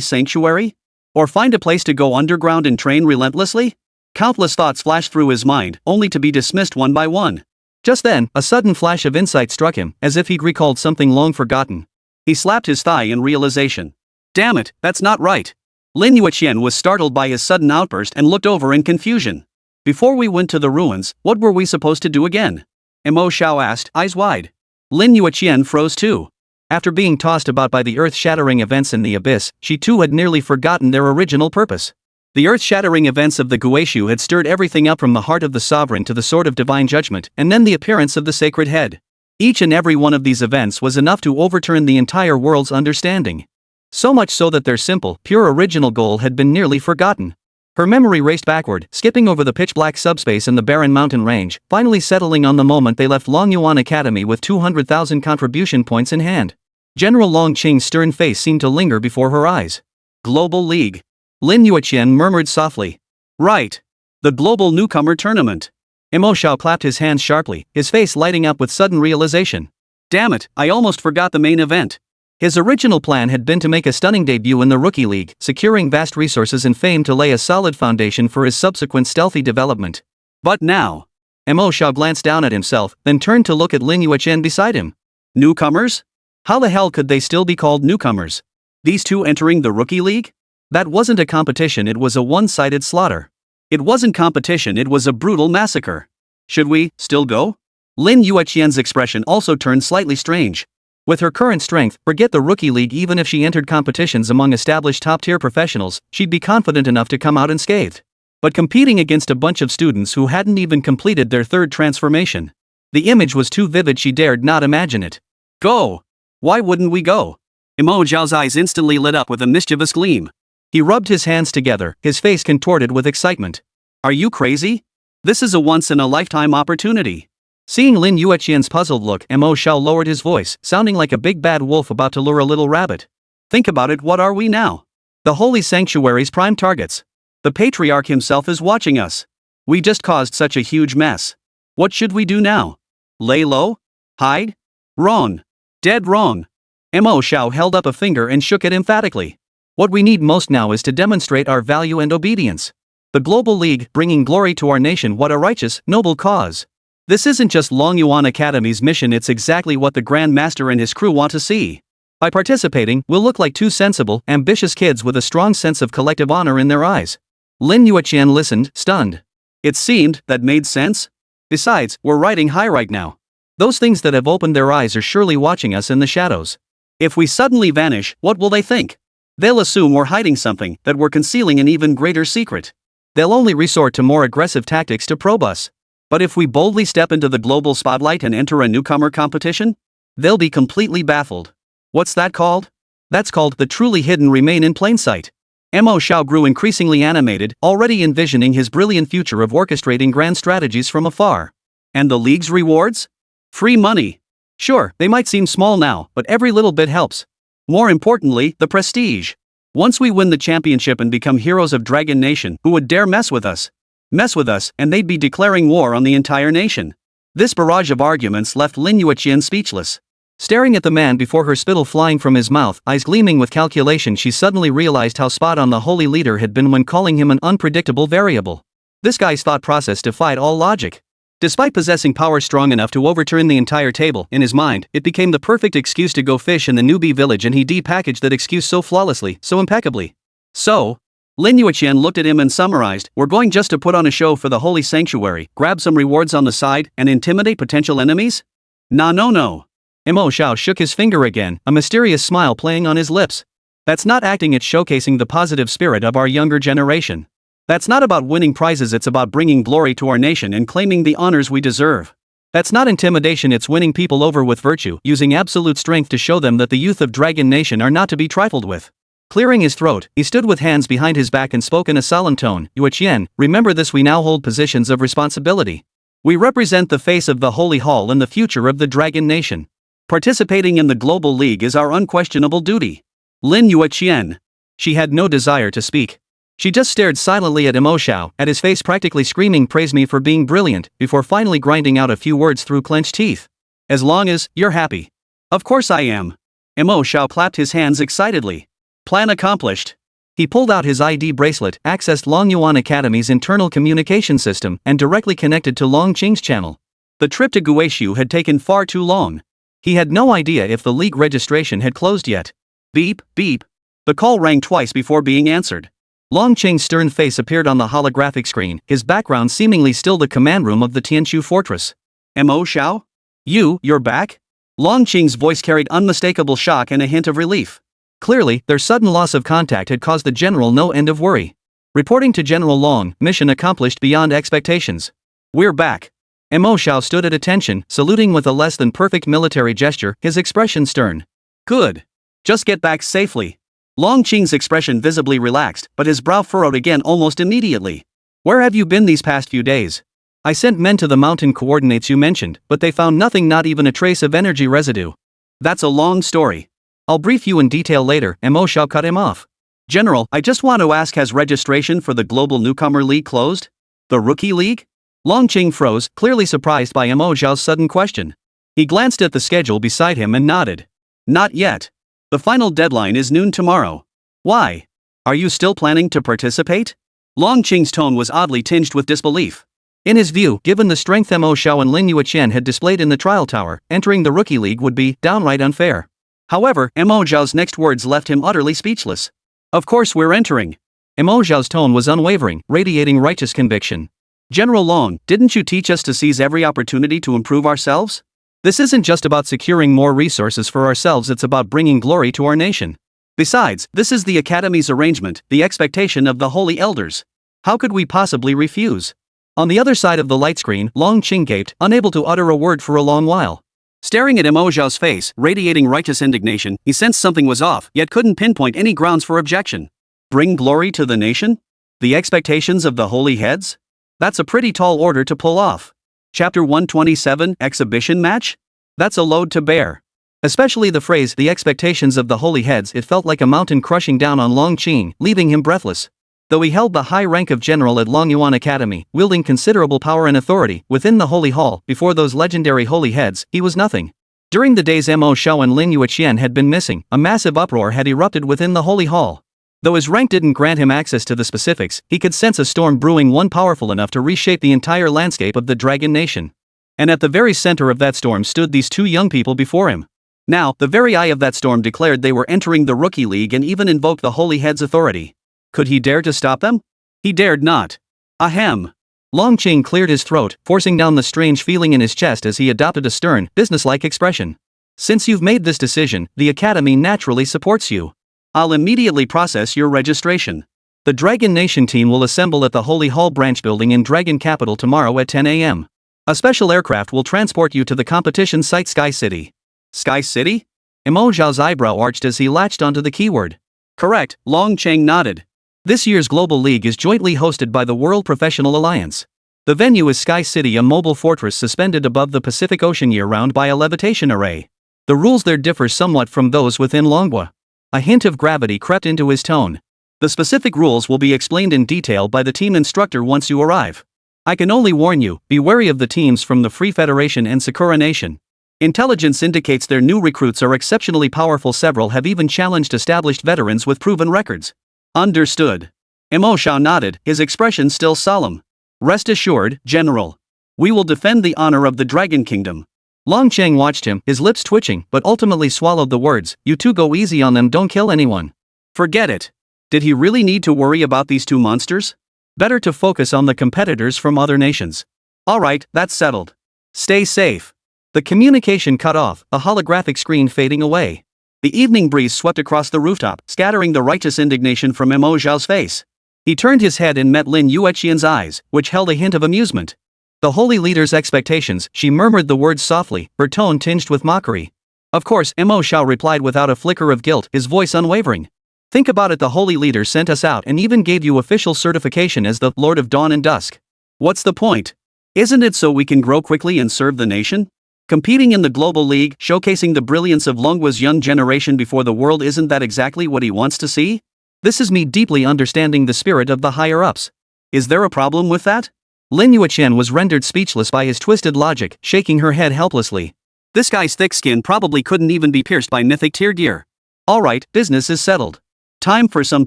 sanctuary? Or find a place to go underground and train relentlessly? Countless thoughts flashed through his mind, only to be dismissed one by one. Just then, a sudden flash of insight struck him, as if he'd recalled something long forgotten. He slapped his thigh in realization. Damn it, that's not right. Lin Yueqian was startled by his sudden outburst and looked over in confusion. Before we went to the ruins, what were we supposed to do again? Mo Xiao asked, eyes wide. Lin Yueqian froze too. After being tossed about by the earth-shattering events in the abyss, she too had nearly forgotten their original purpose. The earth-shattering events of the Guishu had stirred everything up from the heart of the sovereign to the sword of divine judgment, and then the appearance of the sacred head. Each and every one of these events was enough to overturn the entire world's understanding. So much so that their simple, pure original goal had been nearly forgotten. Her memory raced backward, skipping over the pitch-black subspace and the barren mountain range, finally settling on the moment they left Long Yuan Academy with 200,000 contribution points in hand. General Long Qing's stern face seemed to linger before her eyes. Global League. Lin Yueqian murmured softly. Right. The Global Newcomer Tournament. Mo Xiao clapped his hands sharply, his face lighting up with sudden realization. Damn it, I almost forgot the main event. His original plan had been to make a stunning debut in the Rookie League, securing vast resources and fame to lay a solid foundation for his subsequent stealthy development. But now... Mo Xiao glanced down at himself, then turned to look at Lin Yueqian beside him. Newcomers? How the hell could they still be called newcomers? These two entering the Rookie League? That wasn't a competition, it was a one-sided slaughter. It wasn't competition, it was a brutal massacre. Should we still go? Lin Yueqian's expression also turned slightly strange. With her current strength, forget the Rookie League. Even if she entered competitions among established top-tier professionals, she'd be confident enough to come out unscathed. But competing against a bunch of students who hadn't even completed their third transformation. The image was too vivid, she dared not imagine it. Go! Why wouldn't we go? Mo Xiao's eyes instantly lit up with a mischievous gleam. He rubbed his hands together, his face contorted with excitement. Are you crazy? This is a once-in-a-lifetime opportunity. Seeing Lin Yueqian's puzzled look, Mo Xiao lowered his voice, sounding like a big bad wolf about to lure a little rabbit. Think about it, what are we now? The holy sanctuary's prime targets. The patriarch himself is watching us. We just caused such a huge mess. What should we do now? Lay low? Hide? Wrong. Dead wrong. Mo Xiao held up a finger and shook it emphatically. What we need most now is to demonstrate our value and obedience. The Global League, bringing glory to our nation, what a righteous, noble cause. This isn't just Long Yuan Academy's mission, it's exactly what the Grand Master and his crew want to see. By participating, we'll look like two sensible, ambitious kids with a strong sense of collective honor in their eyes. Lin Yueqian listened, stunned. It seemed that made sense. Besides, we're riding high right now. Those things that have opened their eyes are surely watching us in the shadows. If we suddenly vanish, what will they think? They'll assume we're hiding something, that we're concealing an even greater secret. They'll only resort to more aggressive tactics to probe us. But if we boldly step into the global spotlight and enter a newcomer competition, they'll be completely baffled. What's that called? That's called the truly hidden remain in plain sight. Mo Xiao grew increasingly animated, already envisioning his brilliant future of orchestrating grand strategies from afar. And the League's rewards? Free money. Sure, they might seem small now, but every little bit helps. More importantly, the prestige. Once we win the championship and become heroes of Dragon Nation, who would dare mess with us? Mess with us, and they'd be declaring war on the entire nation. This barrage of arguments left Lin Yueqian speechless. Staring at the man before her, spittle flying from his mouth, eyes gleaming with calculation, she suddenly realized how spot on the holy leader had been when calling him an unpredictable variable. This guy's thought process defied all logic. Despite possessing power strong enough to overturn the entire table, in his mind, it became the perfect excuse to go fish in the newbie village, and he de-packaged that excuse so flawlessly, so impeccably. So, Lin Yueqian looked at him and summarized, "We're going just to put on a show for the holy sanctuary, grab some rewards on the side, and intimidate potential enemies? Nah, no. Mo Xiao shook his finger again, a mysterious smile playing on his lips. That's not acting, it's showcasing the positive spirit of our younger generation. That's not about winning prizes, it's about bringing glory to our nation and claiming the honors we deserve. That's not intimidation, it's winning people over with virtue, using absolute strength to show them that the youth of Dragon Nation are not to be trifled with." Clearing his throat, he stood with hands behind his back and spoke in a solemn tone, "Yueqian, remember this: we now hold positions of responsibility. We represent the face of the Holy Hall and the future of the Dragon Nation. Participating in the Global League is our unquestionable duty." Lin Yueqian. She had no desire to speak. She just stared silently at Mo Xiao, at his face practically screaming, "Praise me for being brilliant," before finally grinding out a few words through clenched teeth. "As long as you're happy." "Of course I am." Mo Xiao clapped his hands excitedly. Plan accomplished. He pulled out his ID bracelet, accessed Long Yuan Academy's internal communication system, and directly connected to Long Qing's channel. The trip to Guishu had taken far too long. He had no idea if the league registration had closed yet. Beep, beep. The call rang twice before being answered. Long Qing's stern face appeared on the holographic screen, his background seemingly still the command room of the Tianqiu fortress. "Mo Xiao? You're back?" Long Qing's voice carried unmistakable shock and a hint of relief. Clearly, their sudden loss of contact had caused the general no end of worry. Reporting to General Long, mission accomplished beyond expectations. "We're back." Mo Xiao stood at attention, saluting with a less than perfect military gesture, his expression stern. "Good. Just get back safely." Long Qing's expression visibly relaxed, but his brow furrowed again almost immediately. "Where have you been these past few days? I sent men to the mountain coordinates you mentioned, but they found nothing, not even a trace of energy residue." "That's a long story. I'll brief you in detail later," Mo Xiao cut him off. "General, I just want to ask, has registration for the Global Newcomer League closed? The Rookie League?" Long Qing froze, clearly surprised by Mo Xiao's sudden question. He glanced at the schedule beside him and nodded. "Not yet. The final deadline is noon tomorrow." "Why? Are you still planning to participate?" Long Qing's tone was oddly tinged with disbelief. In his view, given the strength Mo Xiao and Lin Yueqian had displayed in the trial tower, entering the Rookie League would be downright unfair. However, Mo Xiao's next words left him utterly speechless. "Of course we're entering." Mo Xiao's tone was unwavering, radiating righteous conviction. "General Long, didn't you teach us to seize every opportunity to improve ourselves? This isn't just about securing more resources for ourselves, it's about bringing glory to our nation. Besides, this is the Academy's arrangement, the expectation of the Holy Elders. How could we possibly refuse?" On the other side of the light screen, Long Qing gaped, unable to utter a word for a long while. Staring at Mo Xiao's face, radiating righteous indignation, he sensed something was off, yet couldn't pinpoint any grounds for objection. Bring glory to the nation? The expectations of the holy heads? That's a pretty tall order to pull off. Chapter 127, Exhibition Match? That's a load to bear. Especially the phrase, "the expectations of the holy heads," it felt like a mountain crushing down on Long Qing, leaving him breathless. Though he held the high rank of general at Long Yuan Academy, wielding considerable power and authority within the Holy Hall, before those legendary holy heads, he was nothing. During the days Mo Xiao and Lin Yueqian had been missing, a massive uproar had erupted within the Holy Hall. Though his rank didn't grant him access to the specifics, he could sense a storm brewing, one powerful enough to reshape the entire landscape of the Dragon Nation. And at the very center of that storm stood these two young people before him. Now, the very eye of that storm declared they were entering the Rookie League and even invoked the Holy Head's authority. Could he dare to stop them? He dared not. Ahem. Long Qing cleared his throat, forcing down the strange feeling in his chest as he adopted a stern, businesslike expression. "Since you've made this decision, the Academy naturally supports you. I'll immediately process your registration. The Dragon Nation team will assemble at the Holy Hall branch building in Dragon Capital tomorrow at 10 a.m. A special aircraft will transport you to the competition site Sky City." Sky City? Mo Xiao's eyebrow arched as he latched onto the keyword. "Correct," Long Qing nodded. "This year's Global League is jointly hosted by the World Professional Alliance. The venue is Sky City, a mobile fortress suspended above the Pacific Ocean year-round by a levitation array. The rules there differ somewhat from those within Longhua." A hint of gravity crept into his tone. "The specific rules will be explained in detail by the team instructor once you arrive. I can only warn you, be wary of the teams from the Free Federation and Sakura Nation. Intelligence indicates their new recruits are exceptionally powerful. Several have even challenged established veterans with proven records." "Understood." Mo Xiao nodded, his expression still solemn. "Rest assured, General. We will defend the honor of the Dragon Kingdom. Long Cheng watched him, his lips twitching, but ultimately swallowed the words, "You two go easy on them, don't kill anyone." Forget it. Did he really need to worry about these two monsters? Better to focus on the competitors from other nations. Alright, that's settled. Stay safe. The communication cut off, a holographic screen fading away. The evening breeze swept across the rooftop, scattering the righteous indignation from Mo Xiao's face. He turned his head and met Lin Yueqian's eyes, which held a hint of amusement. The holy leader's expectations, she murmured the words softly, her tone tinged with mockery. Of course, Mo Xiao replied without a flicker of guilt, his voice unwavering. Think about it, the holy leader sent us out and even gave you official certification as the Lord of Dawn and Dusk. What's the point? Isn't it so we can grow quickly and serve the nation? Competing in the global league, showcasing the brilliance of Longhua's young generation before the world, isn't that exactly what he wants to see? This is me deeply understanding the spirit of the higher-ups. Is there a problem with that? Lin Yueqian was rendered speechless by his twisted logic, shaking her head helplessly. This guy's thick skin probably couldn't even be pierced by mythic tier gear. Alright, business is settled. Time for some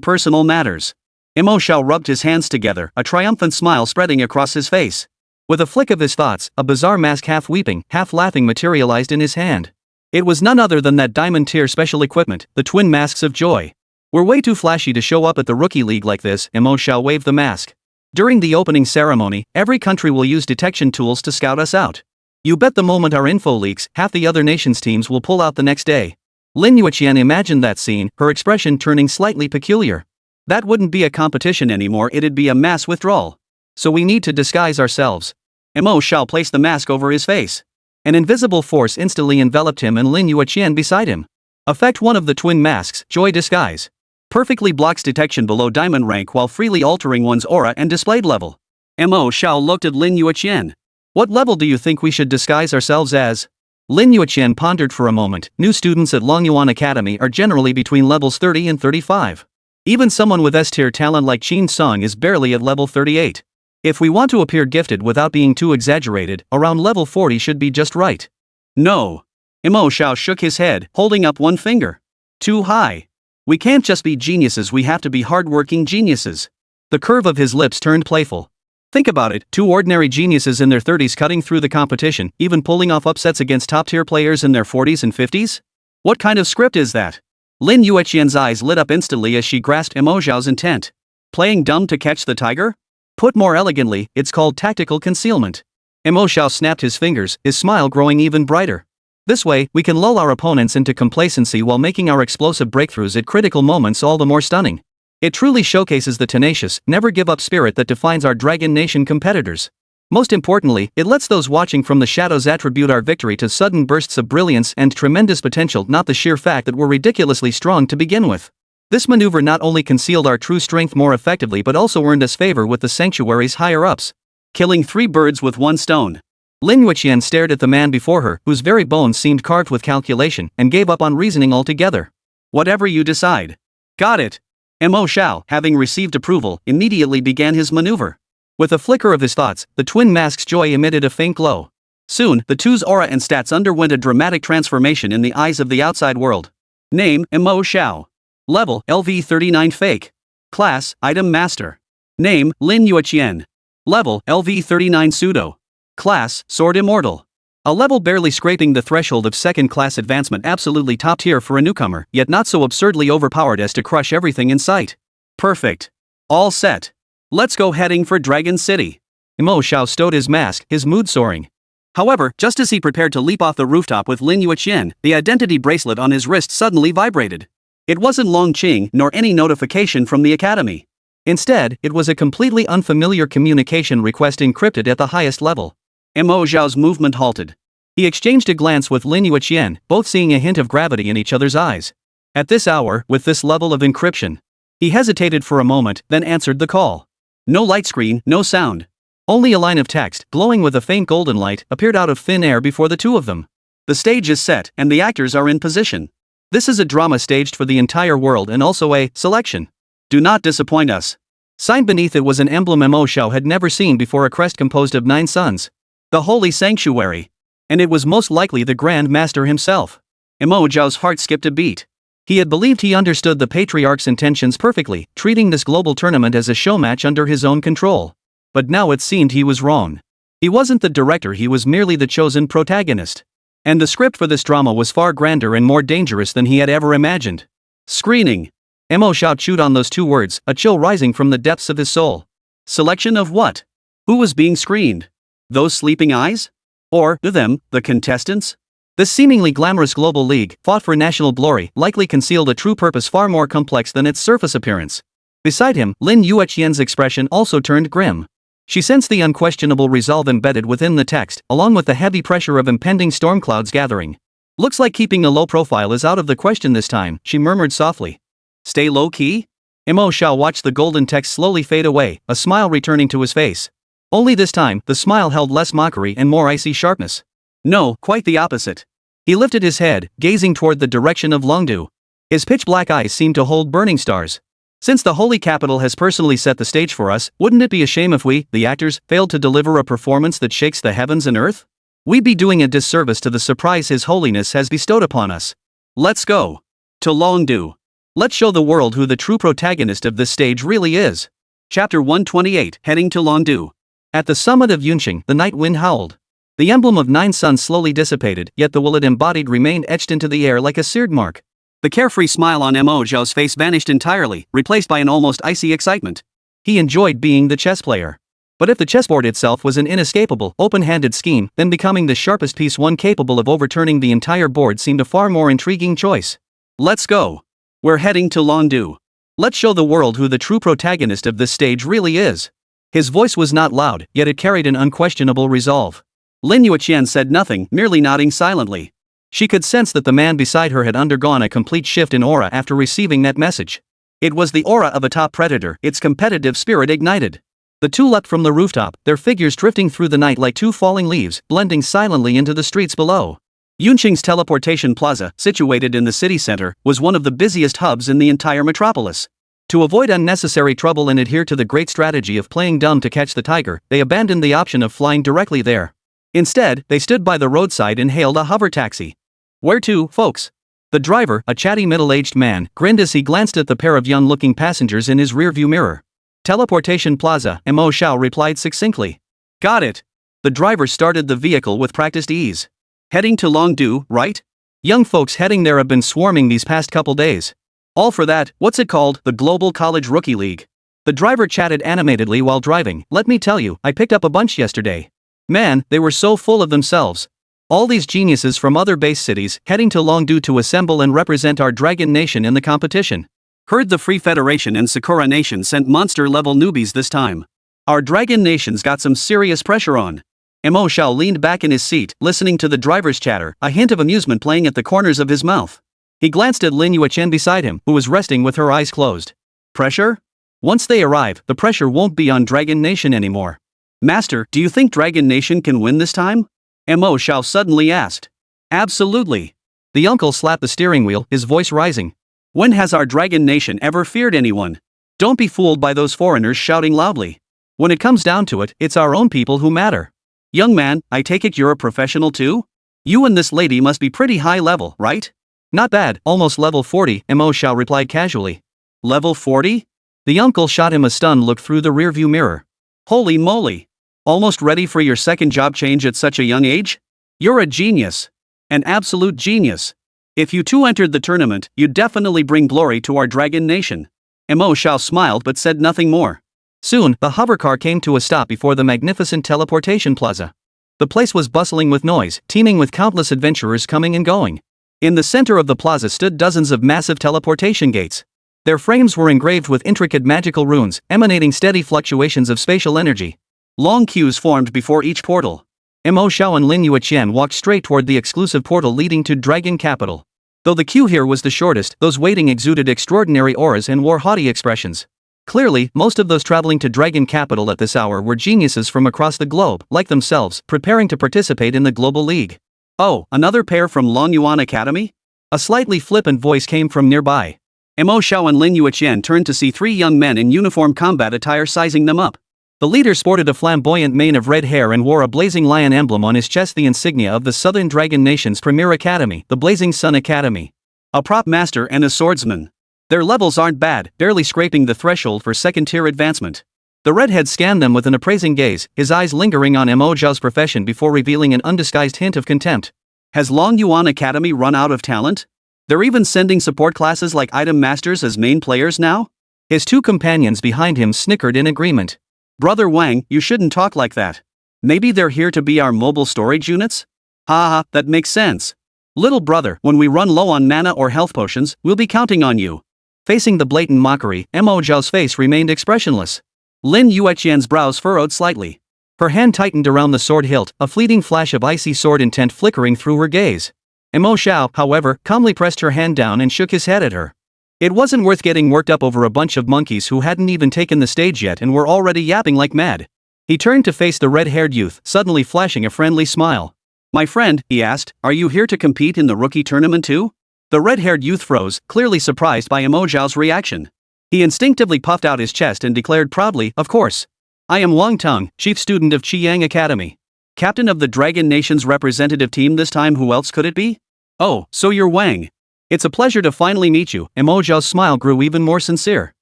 personal matters. Mo Xiao rubbed his hands together, a triumphant smile spreading across his face. With a flick of his thoughts, a bizarre mask half weeping, half laughing materialized in his hand. It was none other than that diamond tier special equipment, the twin masks of joy. We're way too flashy to show up at the rookie league like this, Mo Xiao waved the mask. During the opening ceremony, every country will use detection tools to scout us out. You bet the moment our info leaks, half the other nations' teams will pull out the next day. Lin Yueqian imagined that scene, her expression turning slightly peculiar. That wouldn't be a competition anymore, it'd be a mass withdrawal. So we need to disguise ourselves. Mo Xiao placed the mask over his face. An invisible force instantly enveloped him and Lin Yueqian beside him. Effect 1 of the twin masks, Joy Disguise. Perfectly blocks detection below diamond rank while freely altering one's aura and displayed level. Mo Xiao looked at Lin Yueqian. What level do you think we should disguise ourselves as? Lin Yueqian pondered for a moment. New students at Longyuan Academy are generally between levels 30 and 35. Even someone with S-tier talent like Qin Song is barely at level 38. If we want to appear gifted without being too exaggerated, around level 40 should be just right. No. Mo Xiao shook his head, holding up one finger. Too high. We can't just be geniuses, we have to be hardworking geniuses. The curve of his lips turned playful. Think about it, two ordinary geniuses in their 30s cutting through the competition, even pulling off upsets against top-tier players in their 40s and 50s? What kind of script is that? Lin Yueqian's eyes lit up instantly as she grasped Mo Xiao's intent. Playing dumb to catch the tiger? Put more elegantly, it's called tactical concealment. Mo Xiao snapped his fingers, his smile growing even brighter. This way, we can lull our opponents into complacency while making our explosive breakthroughs at critical moments all the more stunning. It truly showcases the tenacious, never-give-up spirit that defines our Dragon Nation competitors. Most importantly, it lets those watching from the shadows attribute our victory to sudden bursts of brilliance and tremendous potential, not the sheer fact that we're ridiculously strong to begin with. This maneuver not only concealed our true strength more effectively but also earned us favor with the sanctuary's higher-ups. Killing 3 birds with 1 stone. Lin Yueqian stared at the man before her, whose very bones seemed carved with calculation, and gave up on reasoning altogether. Whatever you decide. Got it. Mo Xiao, having received approval, immediately began his maneuver. With a flicker of his thoughts, the twin mask's joy emitted a faint glow. Soon, the two's aura and stats underwent a dramatic transformation in the eyes of the outside world. Name, Mo Xiao. Level, LV39 Fake. Class, Item Master. Name, Lin Yueqian. Level, LV39 Pseudo. Class, Sword Immortal. A level barely scraping the threshold of second-class advancement, absolutely top tier for a newcomer, yet not so absurdly overpowered as to crush everything in sight. Perfect. All set. Let's go heading for Dragon City. Mo Xiao stowed his mask, his mood soaring. However, just as he prepared to leap off the rooftop with Lin Yueqian, the identity bracelet on his wrist suddenly vibrated. It wasn't Long Qing nor any notification from the academy. Instead, it was a completely unfamiliar communication request encrypted at the highest level. Mo Xiao's movement halted. He exchanged a glance with Lin Yueqian, both seeing a hint of gravity in each other's eyes. At this hour, with this level of encryption. He hesitated for a moment, then answered the call. No light screen, no sound. Only a line of text, glowing with a faint golden light, appeared out of thin air before the two of them. The stage is set, and the actors are in position. This is a drama staged for the entire world and also a selection. Do not disappoint us. Signed beneath it was an emblem Mo Xiao had never seen before, a crest composed of 9 suns. The Holy Sanctuary. And it was most likely the Grand Master himself. Mo Xiao's heart skipped a beat. He had believed he understood the Patriarch's intentions perfectly, treating this global tournament as a showmatch under his own control. But now it seemed he was wrong. He wasn't the director, he was merely the chosen protagonist. And the script for this drama was far grander and more dangerous than he had ever imagined. Screening. Mo Xiao chewed on those two words, a chill rising from the depths of his soul. Selection of what? Who was being screened? Those sleeping eyes? Or, them, the contestants? This seemingly glamorous global league, fought for national glory, likely concealed a true purpose far more complex than its surface appearance. Beside him, Lin Yueqian's expression also turned grim. She sensed the unquestionable resolve embedded within the text, along with the heavy pressure of impending storm clouds gathering. Looks like keeping a low profile is out of the question this time, she murmured softly. Stay low-key? Mo Xiao watched the golden text slowly fade away, a smile returning to his face. Only this time, the smile held less mockery and more icy sharpness. No, quite the opposite. He lifted his head, gazing toward the direction of Longdu. His pitch-black eyes seemed to hold burning stars. Since the holy capital has personally set the stage for us, wouldn't it be a shame if we, the actors, failed to deliver a performance that shakes the heavens and earth? We'd be doing a disservice to the surprise His Holiness has bestowed upon us. Let's go. To Longdu. Let's show the world who the true protagonist of this stage really is. Chapter 128, Heading to Longdu. At the summit of Yunqing, the night wind howled. The emblem of 9 suns slowly dissipated, yet the will it embodied remained etched into the air like a seared mark. The carefree smile on Mo Xiao's face vanished entirely, replaced by an almost icy excitement. He enjoyed being the chess player. But if the chessboard itself was an inescapable, open-handed scheme, then becoming the sharpest piece one capable of overturning the entire board seemed a far more intriguing choice. Let's go. We're heading to Longdu. Let's show the world who the true protagonist of this stage really is. His voice was not loud, yet it carried an unquestionable resolve. Lin Yueqian said nothing, merely nodding silently. She could sense that the man beside her had undergone a complete shift in aura after receiving that message. It was the aura of a top predator, its competitive spirit ignited. The two leapt from the rooftop, their figures drifting through the night like two falling leaves, blending silently into the streets below. Yunqing's teleportation plaza, situated in the city center, was one of the busiest hubs in the entire metropolis. To avoid unnecessary trouble and adhere to the great strategy of playing dumb to catch the tiger, they abandoned the option of flying directly there. Instead, they stood by the roadside and hailed a hover taxi. Where to, folks? The driver, a chatty middle-aged man, grinned as he glanced at the pair of young-looking passengers in his rearview mirror. Teleportation Plaza, Mo Xiao replied succinctly. Got it. The driver started the vehicle with practiced ease. Heading to Longdu, right? Young folks heading there have been swarming these past couple days. All for that, what's it called, the Global College Rookie League. The driver chatted animatedly while driving. Let me tell you, I picked up a bunch yesterday. Man, they were so full of themselves. All these geniuses from other base cities heading to Longdu to assemble and represent our Dragon Nation in the competition. Heard the Free Federation and Sakura Nation sent monster-level newbies this time. Our Dragon Nation's got some serious pressure on. Mo Xiao leaned back in his seat, listening to the driver's chatter, a hint of amusement playing at the corners of his mouth. He glanced at Lin Yueqian beside him, who was resting with her eyes closed. Pressure? Once they arrive, the pressure won't be on Dragon Nation anymore. Master, do you think Dragon Nation can win this time? Mo Xiao suddenly asked. Absolutely. The uncle slapped the steering wheel, his voice rising. When has our Dragon Nation ever feared anyone? Don't be fooled by those foreigners shouting loudly. When it comes down to it, it's our own people who matter. Young man, I take it you're a professional too? You and this lady must be pretty high level, right? Not bad, almost level 40, Mo Xiao replied casually. Level 40? The uncle shot him a stunned look through the rearview mirror. Holy moly! Almost ready for your second job change at such a young age? You're a genius. An absolute genius. If you two entered the tournament, you'd definitely bring glory to our Dragon Nation. Mo Xiao smiled but said nothing more. Soon, the hovercar came to a stop before the magnificent teleportation plaza. The place was bustling with noise, teeming with countless adventurers coming and going. In the center of the plaza stood dozens of massive teleportation gates. Their frames were engraved with intricate magical runes, emanating steady fluctuations of spatial energy. Long queues formed before each portal. Mo Xiao and Lin Yueqian walked straight toward the exclusive portal leading to Dragon Capital. Though the queue here was the shortest, those waiting exuded extraordinary auras and wore haughty expressions. Clearly, most of those traveling to Dragon Capital at this hour were geniuses from across the globe, like themselves, preparing to participate in the Global League. Oh, another pair from Longyuan Academy? A slightly flippant voice came from nearby. Mo Xiao and Lin Yueqian turned to see 3 young men in uniform combat attire sizing them up. The leader sported a flamboyant mane of red hair and wore a blazing lion emblem on his chest, the insignia of the Southern Dragon Nation's premier academy, the Blazing Sun Academy. A prop master and a swordsman. Their levels aren't bad, barely scraping the threshold for second-tier advancement. The redhead scanned them with an appraising gaze, his eyes lingering on Mo Xiao's profession before revealing an undisguised hint of contempt. Has Lin Yueqian Academy run out of talent? They're even sending support classes like item masters as main players now? His two companions behind him snickered in agreement. Brother Wang, you shouldn't talk like that. Maybe they're here to be our mobile storage units? Haha, that makes sense. Little brother, when we run low on mana or health potions, we'll be counting on you. Facing the blatant mockery, Mo Xiao's face remained expressionless. Lin Yueqian's brows furrowed slightly. Her hand tightened around the sword hilt, a fleeting flash of icy sword intent flickering through her gaze. Mo Xiao, however, calmly pressed her hand down and shook his head at her. It wasn't worth getting worked up over a bunch of monkeys who hadn't even taken the stage yet and were already yapping like mad. He turned to face the red-haired youth, suddenly flashing a friendly smile. My friend, he asked, are you here to compete in the rookie tournament too? The red-haired youth froze, clearly surprised by Mo Xiao's reaction. He instinctively puffed out his chest and declared proudly, of course. I am Wang Teng, chief student of Qiyang Academy. Captain of the Dragon Nation's representative team this time. Who else could it be? Oh, so you're Wang. It's a pleasure to finally meet you. Mo Xiao's smile grew even more sincere.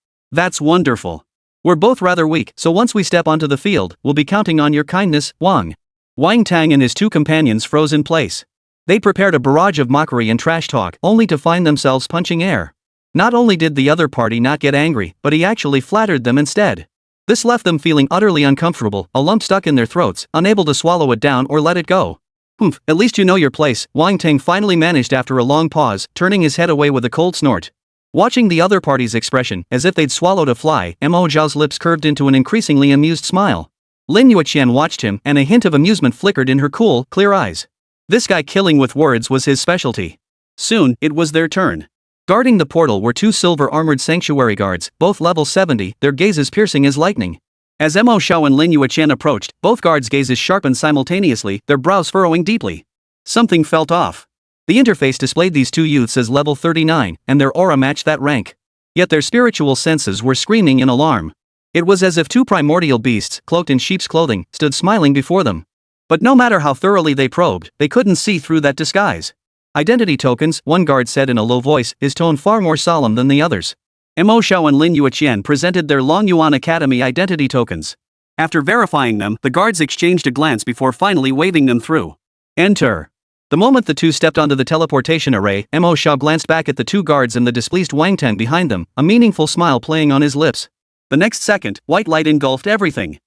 That's wonderful. We're both rather weak, so once we step onto the field, we'll be counting on your kindness, Wang. Wang Tang and his two companions froze in place. They prepared a barrage of mockery and trash talk, only to find themselves punching air. Not only did the other party not get angry, but he actually flattered them instead. This left them feeling utterly uncomfortable, a lump stuck in their throats, unable to swallow it down or let it go. Humph, at least you know your place, Wang Tang finally managed after a long pause, turning his head away with a cold snort. Watching the other party's expression, as if they'd swallowed a fly, Mo Xiao's lips curved into an increasingly amused smile. Lin Yueqian watched him, and a hint of amusement flickered in her cool, clear eyes. This guy killing with words was his specialty. Soon, it was their turn. Guarding the portal were two silver-armored sanctuary guards, both level 70, their gazes piercing as lightning. As Mo Xiao and Lin Yueqian approached, both guards' gazes sharpened simultaneously, their brows furrowing deeply. Something felt off. The interface displayed these two youths as level 39, and their aura matched that rank. Yet their spiritual senses were screaming in alarm. It was as if two primordial beasts, cloaked in sheep's clothing, stood smiling before them. But no matter how thoroughly they probed, they couldn't see through that disguise. Identity tokens, one guard said in a low voice, his tone far more solemn than the others. Mo Xiao and Lin Yueqian presented their Lin Yueqian Academy identity tokens. After verifying them, the guards exchanged a glance before finally waving them through. Enter. The moment the two stepped onto the teleportation array, Mo Xiao glanced back at the two guards and the displeased Wang Teng behind them, a meaningful smile playing on his lips. The next second, white light engulfed everything.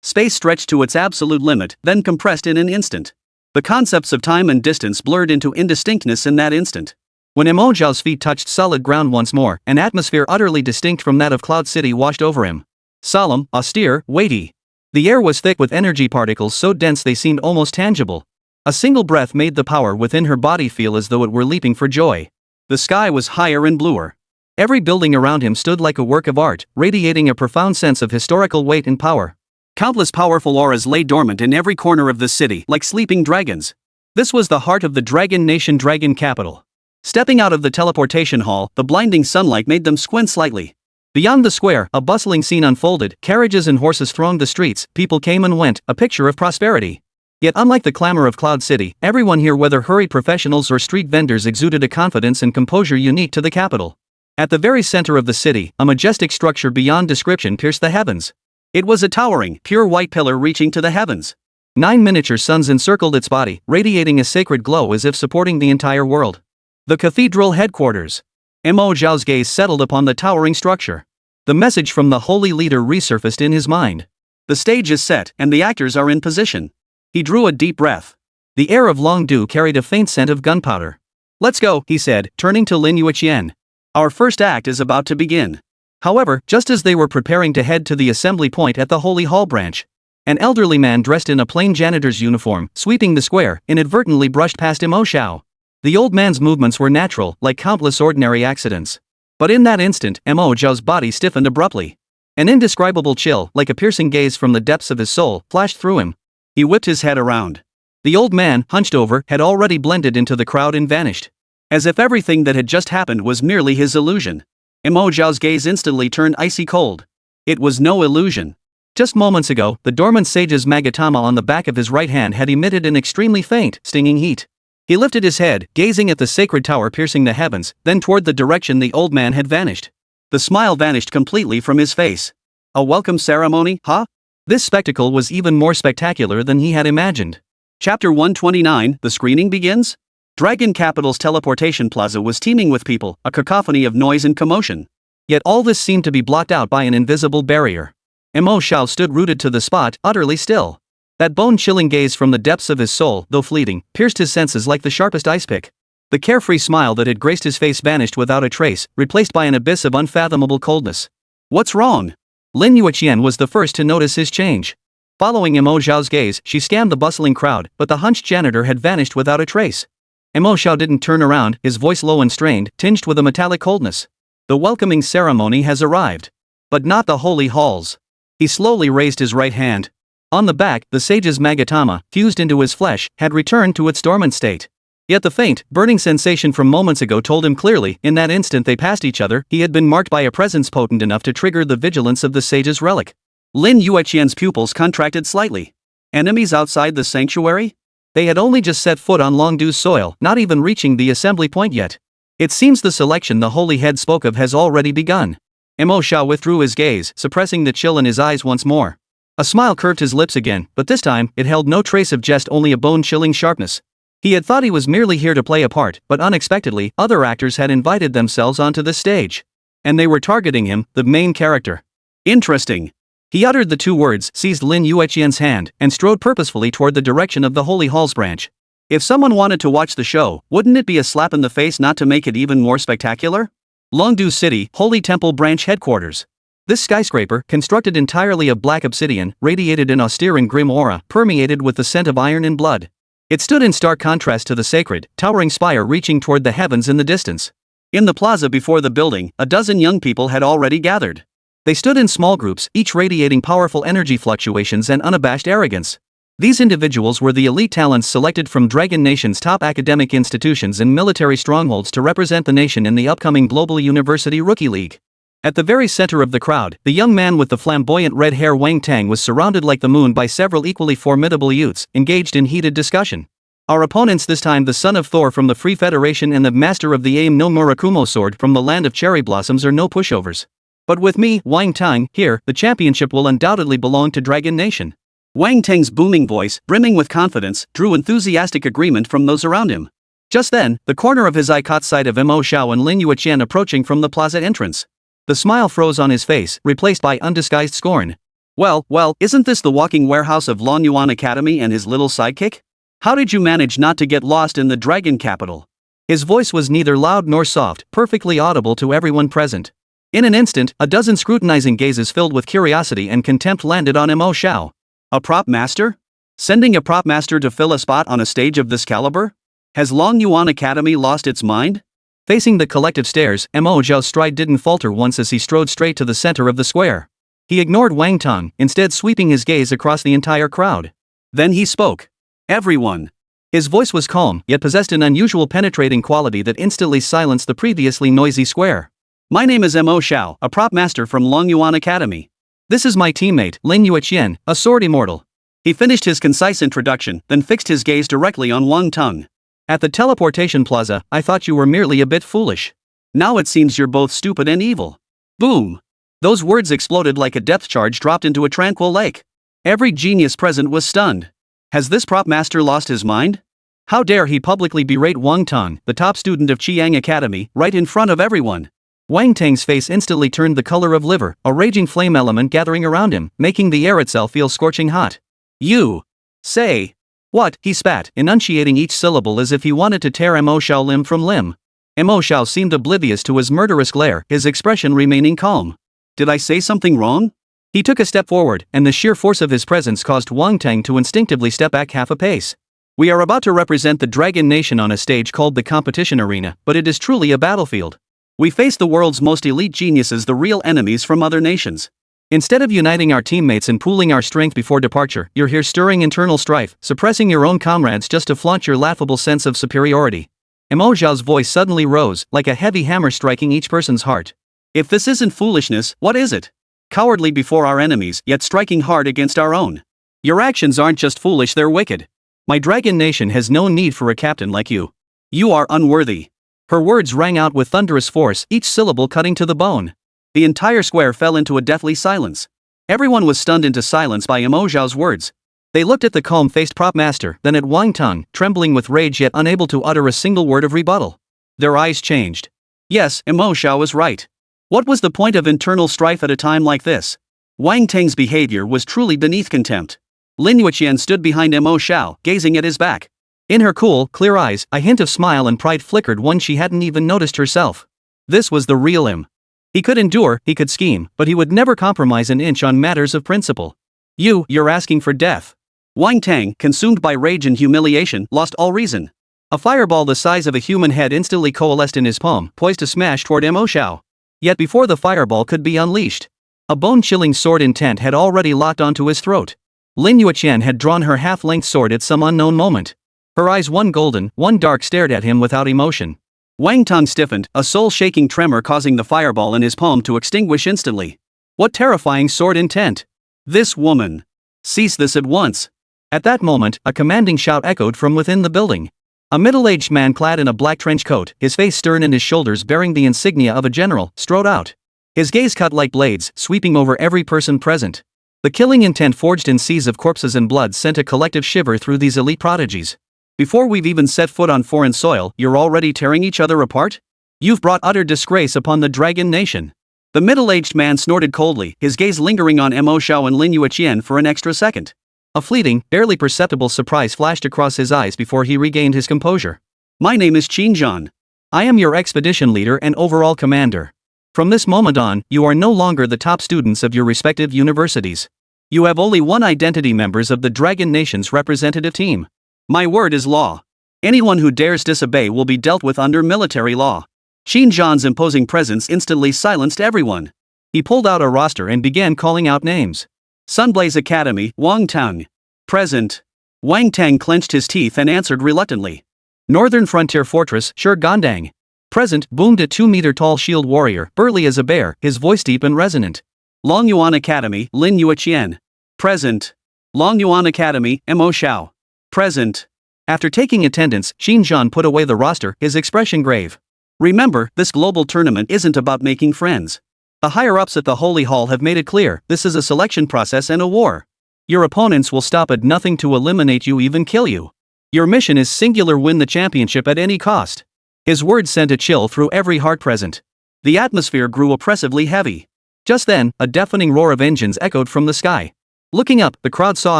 Space stretched to its absolute limit, then compressed in an instant. The concepts of time and distance blurred into indistinctness in that instant. When Mo Xiao's feet touched solid ground once more, an atmosphere utterly distinct from that of Cloud City washed over him. Solemn, austere, weighty. The air was thick with energy particles so dense they seemed almost tangible. A single breath made the power within her body feel as though it were leaping for joy. The sky was higher and bluer. Every building around him stood like a work of art, radiating a profound sense of historical weight and power. Countless powerful auras lay dormant in every corner of the city, like sleeping dragons. This was the heart of the Dragon Nation Dragon Capital. Stepping out of the teleportation hall, the blinding sunlight made them squint slightly. Beyond the square, a bustling scene unfolded, carriages and horses thronged the streets, people came and went, a picture of prosperity. Yet unlike the clamor of Cloud City, everyone here, whether hurried professionals or street vendors, exuded a confidence and composure unique to the capital. At the very center of the city, a majestic structure beyond description pierced the heavens. It was a towering, pure white pillar reaching to the heavens. 9 miniature suns encircled its body, radiating a sacred glow as if supporting the entire world. The cathedral headquarters. Mo Xiao's gaze settled upon the towering structure. The message from the holy leader resurfaced in his mind. The stage is set, and the actors are in position. He drew a deep breath. The air of Longdu carried a faint scent of gunpowder. Let's go, he said, turning to Lin Yueqian. Our first act is about to begin. However, just as they were preparing to head to the assembly point at the Holy Hall branch, an elderly man dressed in a plain janitor's uniform, sweeping the square, inadvertently brushed past Mo Xiao. The old man's movements were natural, like countless ordinary accidents. But in that instant, Mo Xiao's body stiffened abruptly. An indescribable chill, like a piercing gaze from the depths of his soul, flashed through him. He whipped his head around. The old man, hunched over, had already blended into the crowd and vanished. As if everything that had just happened was merely his illusion. Mo Xiao's gaze instantly turned icy cold. It was no illusion. Just moments ago, the dormant sage's magatama on the back of his right hand had emitted an extremely faint, stinging heat. He lifted his head, gazing at the sacred tower piercing the heavens, then toward the direction the old man had vanished. The smile vanished completely from his face. A welcome ceremony, huh? This spectacle was even more spectacular than he had imagined. Chapter 129, the screening begins? Dragon Capital's teleportation plaza was teeming with people, a cacophony of noise and commotion. Yet all this seemed to be blocked out by an invisible barrier. Mo Xiao stood rooted to the spot, utterly still. That bone-chilling gaze from the depths of his soul, though fleeting, pierced his senses like the sharpest ice pick. The carefree smile that had graced his face vanished without a trace, replaced by an abyss of unfathomable coldness. What's wrong? Lin Yueqian was the first to notice his change. Following Mo Xiao's gaze, she scanned the bustling crowd, but the hunched janitor had vanished without a trace. Mo Xiao didn't turn around, his voice low and strained, tinged with a metallic coldness. The welcoming ceremony has arrived. But not the holy halls. He slowly raised his right hand. On the back, the sage's magatama, fused into his flesh, had returned to its dormant state. Yet the faint, burning sensation from moments ago told him clearly, in that instant they passed each other, he had been marked by a presence potent enough to trigger the vigilance of the sage's relic. Lin Yueqian's pupils contracted slightly. Enemies outside the sanctuary? They had only just set foot on Longdu's soil, not even reaching the assembly point yet. It seems the selection the holy head spoke of has already begun. Mo Xiao withdrew his gaze, suppressing the chill in his eyes once more. A smile curved his lips again, but this time, it held no trace of jest, only a bone-chilling sharpness. He had thought he was merely here to play a part, but unexpectedly, other actors had invited themselves onto the stage. And they were targeting him, the main character. Interesting. He uttered the two words, seized Lin Yueqian's hand, and strode purposefully toward the direction of the Holy Halls branch. If someone wanted to watch the show, wouldn't it be a slap in the face not to make it even more spectacular? Longdu City, Holy Temple Branch Headquarters. This skyscraper, constructed entirely of black obsidian, radiated an austere and grim aura, permeated with the scent of iron and blood. It stood in stark contrast to the sacred, towering spire reaching toward the heavens in the distance. In the plaza before the building, a dozen young people had already gathered. They stood in small groups, each radiating powerful energy fluctuations and unabashed arrogance. These individuals were the elite talents selected from Dragon Nation's top academic institutions and military strongholds to represent the nation in the upcoming Global University Rookie League. At the very center of the crowd, the young man with the flamboyant red hair Wang Tang was surrounded like the moon by several equally formidable youths, engaged in heated discussion. Our opponents, this time the son of Thor from the Free Federation and the master of the Aim no Murakumo sword from the land of cherry blossoms, are no pushovers. But with me, Wang Tang, here, the championship will undoubtedly belong to Dragon Nation. Wang Tang's booming voice, brimming with confidence, drew enthusiastic agreement from those around him. Just then, the corner of his eye caught sight of Mo Xiao and Lin Yueqian approaching from the plaza entrance. The smile froze on his face, replaced by undisguised scorn. Well, isn't this the walking warehouse of Lon Yuan Academy and his little sidekick? How did you manage not to get lost in the Dragon Capital? His voice was neither loud nor soft, perfectly audible to everyone present. In an instant, a dozen scrutinizing gazes filled with curiosity and contempt landed on Mo Xiao. A prop master? Sending a prop master to fill a spot on a stage of this caliber? Has Long Yuan Academy lost its mind? Facing the collective stares, Mo Xiao's stride didn't falter once as he strode straight to the center of the square. He ignored Wang Tang, instead sweeping his gaze across the entire crowd. Then he spoke. Everyone. His voice was calm, yet possessed an unusual penetrating quality that instantly silenced the previously noisy square. My name is Mo Xiao, a prop master from Long Yuan Academy. This is my teammate, Lin Yueqian, a Sword Immortal. He finished his concise introduction, then fixed his gaze directly on Wang Tang. At the teleportation plaza, I thought you were merely a bit foolish. Now it seems you're both stupid and evil. Boom! Those words exploded like a depth charge dropped into a tranquil lake. Every genius present was stunned. Has this prop master lost his mind? How dare he publicly berate Wang Tang, the top student of Chiang Academy, right in front of everyone? Wang Tang's face instantly turned the color of liver, a raging flame element gathering around him, making the air itself feel scorching hot. You say what? He spat, enunciating each syllable as if he wanted to tear Mo Xiao limb from limb. Mo Xiao seemed oblivious to his murderous glare, his expression remaining calm. Did I say something wrong? He took a step forward, and the sheer force of his presence caused Wang Tang to instinctively step back half a pace. We are about to represent the Dragon Nation on a stage called the Competition Arena, but it is truly a battlefield. We face the world's most elite geniuses, the real enemies from other nations. Instead of uniting our teammates and pooling our strength before departure, you're here stirring internal strife, suppressing your own comrades just to flaunt your laughable sense of superiority. Mo Xiao's voice suddenly rose, like a heavy hammer striking each person's heart. If this isn't foolishness, what is it? Cowardly before our enemies, yet striking hard against our own. Your actions aren't just foolish, they're wicked. My Dragon Nation has no need for a captain like you. You are unworthy. Her words rang out with thunderous force, each syllable cutting to the bone. The entire square fell into a deathly silence. Everyone was stunned into silence by Mo Xiao's words. They looked at the calm-faced prop master, then at Wang Teng, trembling with rage yet unable to utter a single word of rebuttal. Their eyes changed. Yes, Mo Xiao was right. What was the point of internal strife at a time like this? Wang Teng's behavior was truly beneath contempt. Lin Yueqian stood behind Mo Xiao, gazing at his back. In her cool, clear eyes, a hint of smile and pride flickered one she hadn't even noticed herself. This was the real him. He could endure, he could scheme, but he would never compromise an inch on matters of principle. You're asking for death. Wang Teng, consumed by rage and humiliation, lost all reason. A fireball the size of a human head instantly coalesced in his palm, poised to smash toward Mo Xiao. Yet before the fireball could be unleashed, a bone-chilling sword intent had already locked onto his throat. Lin Yueqian had drawn her half-length sword at some unknown moment. Her eyes, one golden, one dark, stared at him without emotion. Wang Teng stiffened, a soul-shaking tremor causing the fireball in his palm to extinguish instantly. What terrifying sword intent! This woman! Cease this at once! At that moment, a commanding shout echoed from within the building. A middle-aged man clad in a black trench coat, his face stern and his shoulders bearing the insignia of a general, strode out. His gaze cut like blades, sweeping over every person present. The killing intent forged in seas of corpses and blood sent a collective shiver through these elite prodigies. Before we've even set foot on foreign soil, you're already tearing each other apart? You've brought utter disgrace upon the Dragon Nation. The middle-aged man snorted coldly, his gaze lingering on Mo Xiao and Lin Yueqian for an extra second. A fleeting, barely perceptible surprise flashed across his eyes before he regained his composure. My name is Qin Zhan. I am your expedition leader and overall commander. From this moment on, you are no longer the top students of your respective universities. You have only one identity, members of the Dragon Nation's representative team. My word is law. Anyone who dares disobey will be dealt with under military law. Qin Zhan's imposing presence instantly silenced everyone. He pulled out a roster and began calling out names. Sunblaze Academy, Wang Teng. Present. Wang Teng clenched his teeth and answered reluctantly. Northern Frontier Fortress, Shi Gandang. Present, boomed a 2-meter-tall shield warrior, burly as a bear, his voice deep and resonant. Longyuan Academy, Lin Yueqian. Present. Longyuan Academy, Mo Xiao. Present. After taking attendance, Qin Zhan put away the roster, his expression grave. Remember, this global tournament isn't about making friends. The higher-ups at the Holy Hall have made it clear, this is a selection process and a war. Your opponents will stop at nothing to eliminate you, even kill you. Your mission is singular: win the championship at any cost. His words sent a chill through every heart present. The atmosphere grew oppressively heavy. Just then, a deafening roar of engines echoed from the sky. Looking up, the crowd saw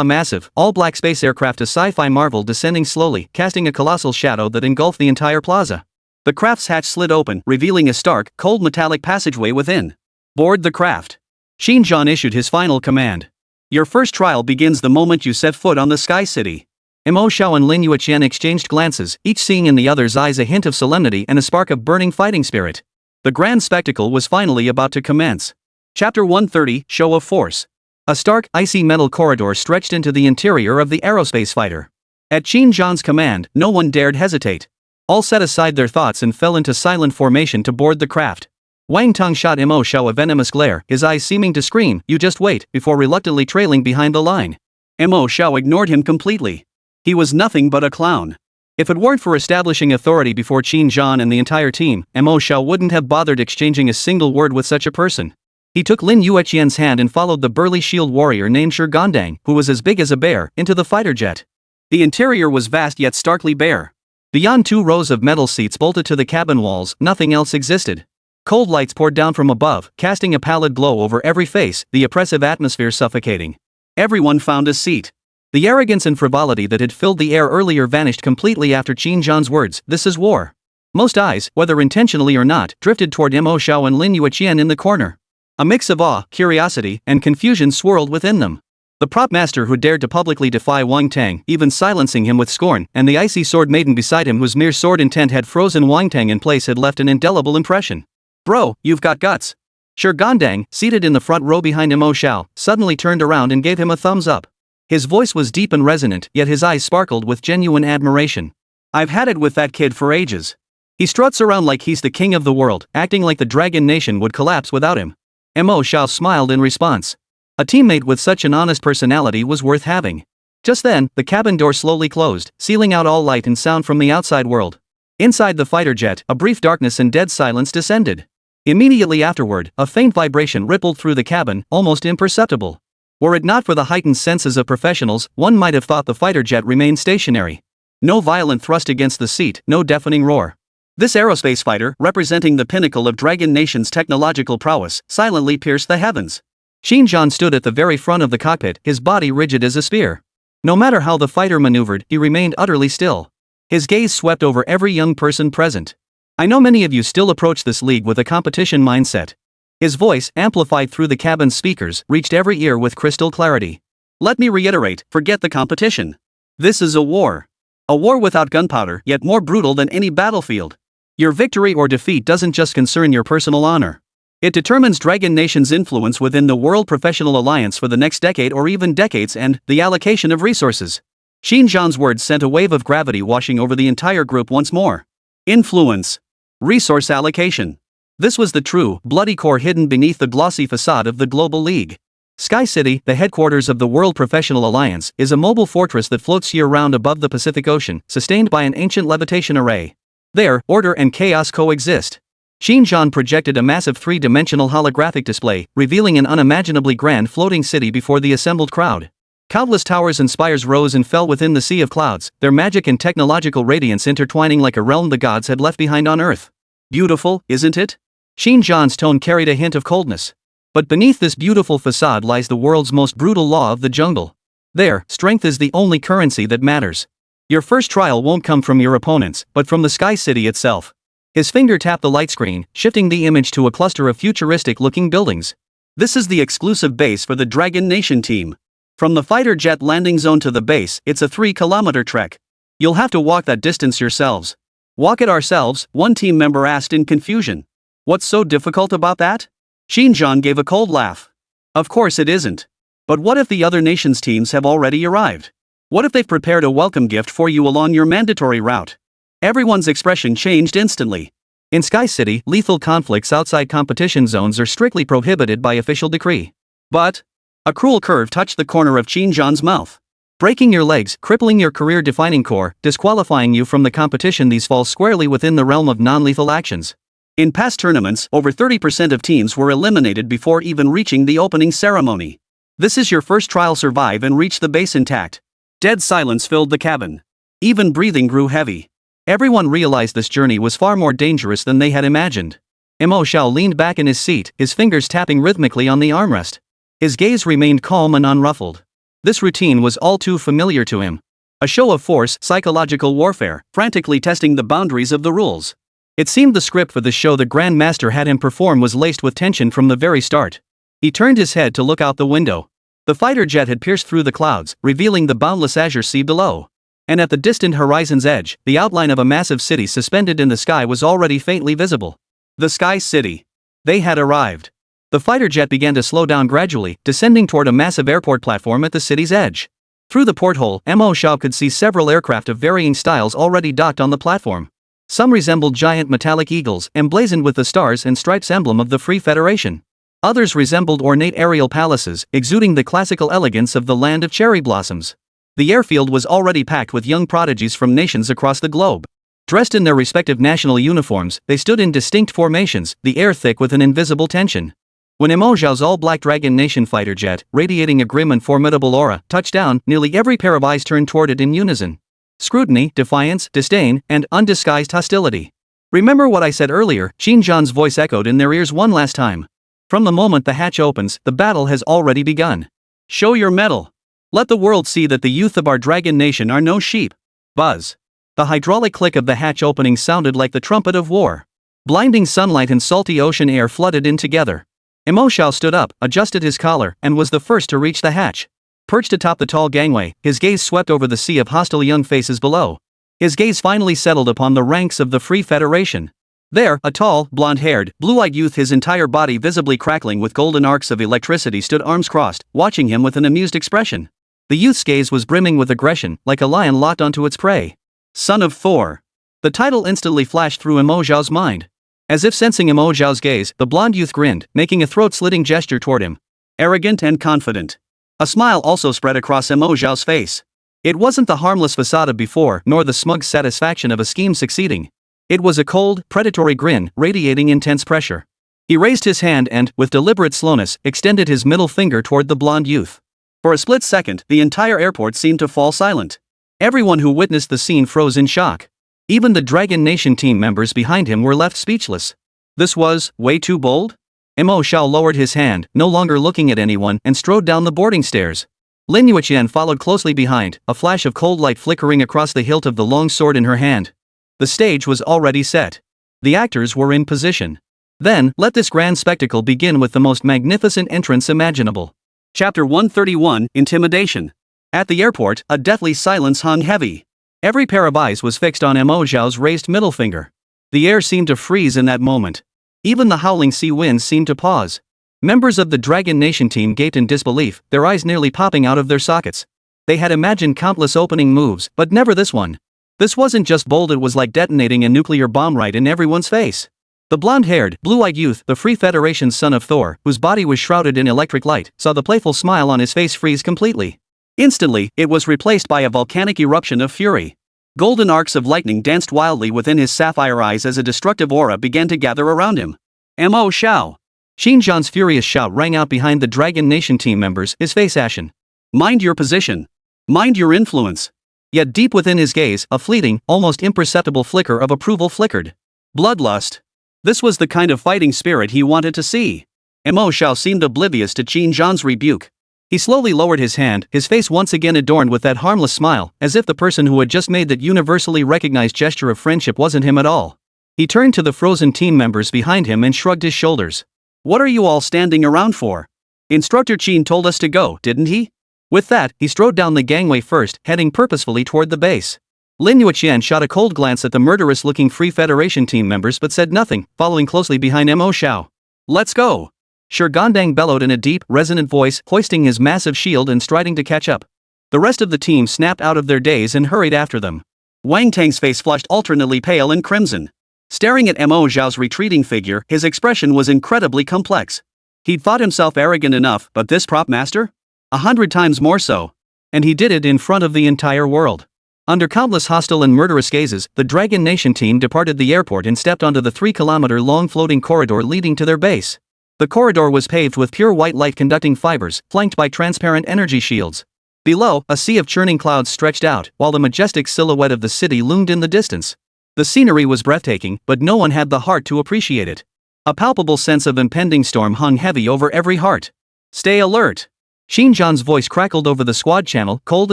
a massive, all-black space aircraft, a sci-fi marvel, descending slowly, casting a colossal shadow that engulfed the entire plaza. The craft's hatch slid open, revealing a stark, cold metallic passageway within. Board the craft. Qin Zhan issued his final command. Your first trial begins the moment you set foot on the Sky City. Mo Xiao and Lin Yueqian exchanged glances, each seeing in the other's eyes a hint of solemnity and a spark of burning fighting spirit. The grand spectacle was finally about to commence. Chapter 130, Show of Force. A stark, icy metal corridor stretched into the interior of the aerospace fighter. At Qin Zhan's command, no one dared hesitate. All set aside their thoughts and fell into silent formation to board the craft. Wang Teng shot Mo Xiao a venomous glare, his eyes seeming to scream, "You just wait," before reluctantly trailing behind the line. Mo Xiao ignored him completely. He was nothing but a clown. If it weren't for establishing authority before Qin Zhan and the entire team, Mo Xiao wouldn't have bothered exchanging a single word with such a person. He took Lin Yueqian's hand and followed the burly shield warrior named Shi Gandang, who was as big as a bear, into the fighter jet. The interior was vast yet starkly bare. Beyond 2 rows of metal seats bolted to the cabin walls, nothing else existed. Cold lights poured down from above, casting a pallid glow over every face, the oppressive atmosphere suffocating. Everyone found a seat. The arrogance and frivolity that had filled the air earlier vanished completely after Qin Zhan's words, "This is war." Most eyes, whether intentionally or not, drifted toward Mo Xiao and Lin Yueqian in the corner. A mix of awe, curiosity, and confusion swirled within them. The prop master who dared to publicly defy Wang Teng, even silencing him with scorn, and the icy sword maiden beside him whose mere sword intent had frozen Wang Teng in place, had left an indelible impression. "Bro, you've got guts." Shi Gandang, seated in the front row behind Mo Xiao, suddenly turned around and gave him a thumbs up. His voice was deep and resonant, yet his eyes sparkled with genuine admiration. "I've had it with that kid for ages. He struts around like he's the king of the world, acting like the Dragon Nation would collapse without him." Mo Xiao smiled in response. A teammate with such an honest personality was worth having. Just then, the cabin door slowly closed, sealing out all light and sound from the outside world. Inside the fighter jet, a brief darkness and dead silence descended. Immediately afterward, a faint vibration rippled through the cabin, almost imperceptible. Were it not for the heightened senses of professionals, one might have thought the fighter jet remained stationary. No violent thrust against the seat, no deafening roar. This aerospace fighter, representing the pinnacle of Dragon Nation's technological prowess, silently pierced the heavens. Xinjiang stood at the very front of the cockpit, his body rigid as a spear. No matter how the fighter maneuvered, he remained utterly still. His gaze swept over every young person present. I know many of you still approach this league with a competition mindset. His voice, amplified through the cabin's speakers, reached every ear with crystal clarity. Let me reiterate, forget the competition. This is a war. A war without gunpowder, yet more brutal than any battlefield. Your victory or defeat doesn't just concern your personal honor. It determines Dragon Nation's influence within the World Professional Alliance for the next decade or even decades and the allocation of resources. Xinjiang's words sent a wave of gravity washing over the entire group once more. Influence. Resource allocation. This was the true, bloody core hidden beneath the glossy facade of the Global League. Sky City, the headquarters of the World Professional Alliance, is a mobile fortress that floats year-round above the Pacific Ocean, sustained by an ancient levitation array. There, order and chaos coexist. Xinjiang projected a massive three-dimensional holographic display, revealing an unimaginably grand floating city before the assembled crowd. Countless towers and spires rose and fell within the sea of clouds, their magic and technological radiance intertwining like a realm the gods had left behind on Earth. Beautiful, isn't it? Xinjiang's tone carried a hint of coldness. But beneath this beautiful facade lies the world's most brutal law of the jungle. There, strength is the only currency that matters. Your first trial won't come from your opponents, but from the Sky City itself. His finger tapped the light screen, shifting the image to a cluster of futuristic-looking buildings. This is the exclusive base for the Dragon Nation team. From the fighter jet landing zone to the base, it's a 3-kilometer trek. You'll have to walk that distance yourselves. Walk it ourselves, one team member asked in confusion. What's so difficult about that? Xinjiang gave a cold laugh. Of course it isn't. But what if the other nations' teams have already arrived? What if they've prepared a welcome gift for you along your mandatory route? Everyone's expression changed instantly. In Sky City, lethal conflicts outside competition zones are strictly prohibited by official decree. But a cruel curve touched the corner of Xinjiang's mouth. Breaking your legs, crippling your career-defining core, disqualifying you from the competition. These fall squarely within the realm of non-lethal actions. In past tournaments, over 30% of teams were eliminated before even reaching the opening ceremony. This is your first trial. Survive and reach the base intact. Dead silence filled the cabin. Even breathing grew heavy. Everyone realized this journey was far more dangerous than they had imagined. Mo Xiao leaned back in his seat, his fingers tapping rhythmically on the armrest. His gaze remained calm and unruffled. This routine was all too familiar to him. A show of force, psychological warfare, frantically testing the boundaries of the rules. It seemed the script for the show the Grand Master had him perform was laced with tension from the very start. He turned his head to look out the window. The fighter jet had pierced through the clouds, revealing the boundless azure sea below. And at the distant horizon's edge, the outline of a massive city suspended in the sky was already faintly visible. The Sky City. They had arrived. The fighter jet began to slow down gradually, descending toward a massive airport platform at the city's edge. Through the porthole, Mo Xiao could see several aircraft of varying styles already docked on the platform. Some resembled giant metallic eagles, emblazoned with the stars and stripes emblem of the Free Federation. Others resembled ornate aerial palaces, exuding the classical elegance of the land of cherry blossoms. The airfield was already packed with young prodigies from nations across the globe. Dressed in their respective national uniforms, they stood in distinct formations, the air thick with an invisible tension. When Mo Xiao's all-black Dragon Nation fighter jet, radiating a grim and formidable aura, touched down, nearly every pair of eyes turned toward it in unison. Scrutiny, defiance, disdain, and undisguised hostility. Remember what I said earlier? Xinjiang's voice echoed in their ears one last time. From the moment the hatch opens, the battle has already begun. Show your mettle. Let the world see that the youth of our Dragon Nation are no sheep. Buzz. The hydraulic click of the hatch opening sounded like the trumpet of war. Blinding sunlight and salty ocean air flooded in together. Mo Xiao stood up, adjusted his collar, and was the first to reach the hatch. Perched atop the tall gangway, his gaze swept over the sea of hostile young faces below. His gaze finally settled upon the ranks of the Free Federation. There, a tall, blonde-haired, blue-eyed youth, his entire body visibly crackling with golden arcs of electricity, stood arms crossed, watching him with an amused expression. The youth's gaze was brimming with aggression, like a lion locked onto its prey. Son of Thor. The title instantly flashed through Mo Xiao's mind. As if sensing Mo Xiao's gaze, the blonde youth grinned, making a throat-slitting gesture toward him. Arrogant and confident. A smile also spread across Mo Xiao's face. It wasn't the harmless facade of before, nor the smug satisfaction of a scheme succeeding. It was a cold, predatory grin, radiating intense pressure. He raised his hand and, with deliberate slowness, extended his middle finger toward the blonde youth. For a split second, the entire airport seemed to fall silent. Everyone who witnessed the scene froze in shock. Even the Dragon Nation team members behind him were left speechless. This was way too bold? Mo Xiao lowered his hand, no longer looking at anyone, and strode down the boarding stairs. Lin Yueqian followed closely behind, a flash of cold light flickering across the hilt of the long sword in her hand. The stage was already set. The actors were in position. Then, let this grand spectacle begin with the most magnificent entrance imaginable. Chapter 131, Intimidation. At the airport, a deathly silence hung heavy. Every pair of eyes was fixed on Mo Xiao's raised middle finger. The air seemed to freeze in that moment. Even the howling sea winds seemed to pause. Members of the Dragon Nation team gaped in disbelief, their eyes nearly popping out of their sockets. They had imagined countless opening moves, but never this one. This wasn't just bold, it was like detonating a nuclear bomb right in everyone's face. The blonde-haired, blue-eyed youth, the Free Federation's son of Thor, whose body was shrouded in electric light, saw the playful smile on his face freeze completely. Instantly, it was replaced by a volcanic eruption of fury. Golden arcs of lightning danced wildly within his sapphire eyes as a destructive aura began to gather around him. Mo Xiao! Xinjiang's furious shout rang out behind the Dragon Nation team members, his face ashen. Mind your position. Mind your influence. Yet deep within his gaze, a fleeting, almost imperceptible flicker of approval flickered. Bloodlust. This was the kind of fighting spirit he wanted to see. Mo Xiao seemed oblivious to Xinjiang's rebuke. He slowly lowered his hand, his face once again adorned with that harmless smile, as if the person who had just made that universally recognized gesture of friendship wasn't him at all. He turned to the frozen team members behind him and shrugged his shoulders. What are you all standing around for? Instructor Qin told us to go, didn't he? With that, he strode down the gangway first, heading purposefully toward the base. Lin Yueqian shot a cold glance at the murderous-looking Free Federation team members but said nothing, following closely behind Mo Xiao. Let's go! Shurgandang bellowed in a deep, resonant voice, hoisting his massive shield and striding to catch up. The rest of the team snapped out of their daze and hurried after them. Wang Tang's face flushed alternately pale and crimson. Staring at Mo Xiao's retreating figure, his expression was incredibly complex. He'd thought himself arrogant enough, but this prop master? 100 times more so. And he did it in front of the entire world. Under countless hostile and murderous gazes, the Dragon Nation team departed the airport and stepped onto the 3-kilometer-long floating corridor leading to their base. The corridor was paved with pure white light-conducting fibers, flanked by transparent energy shields. Below, a sea of churning clouds stretched out, while the majestic silhouette of the city loomed in the distance. The scenery was breathtaking, but no one had the heart to appreciate it. A palpable sense of impending storm hung heavy over every heart. Stay alert! Xinjiang's voice crackled over the squad channel, cold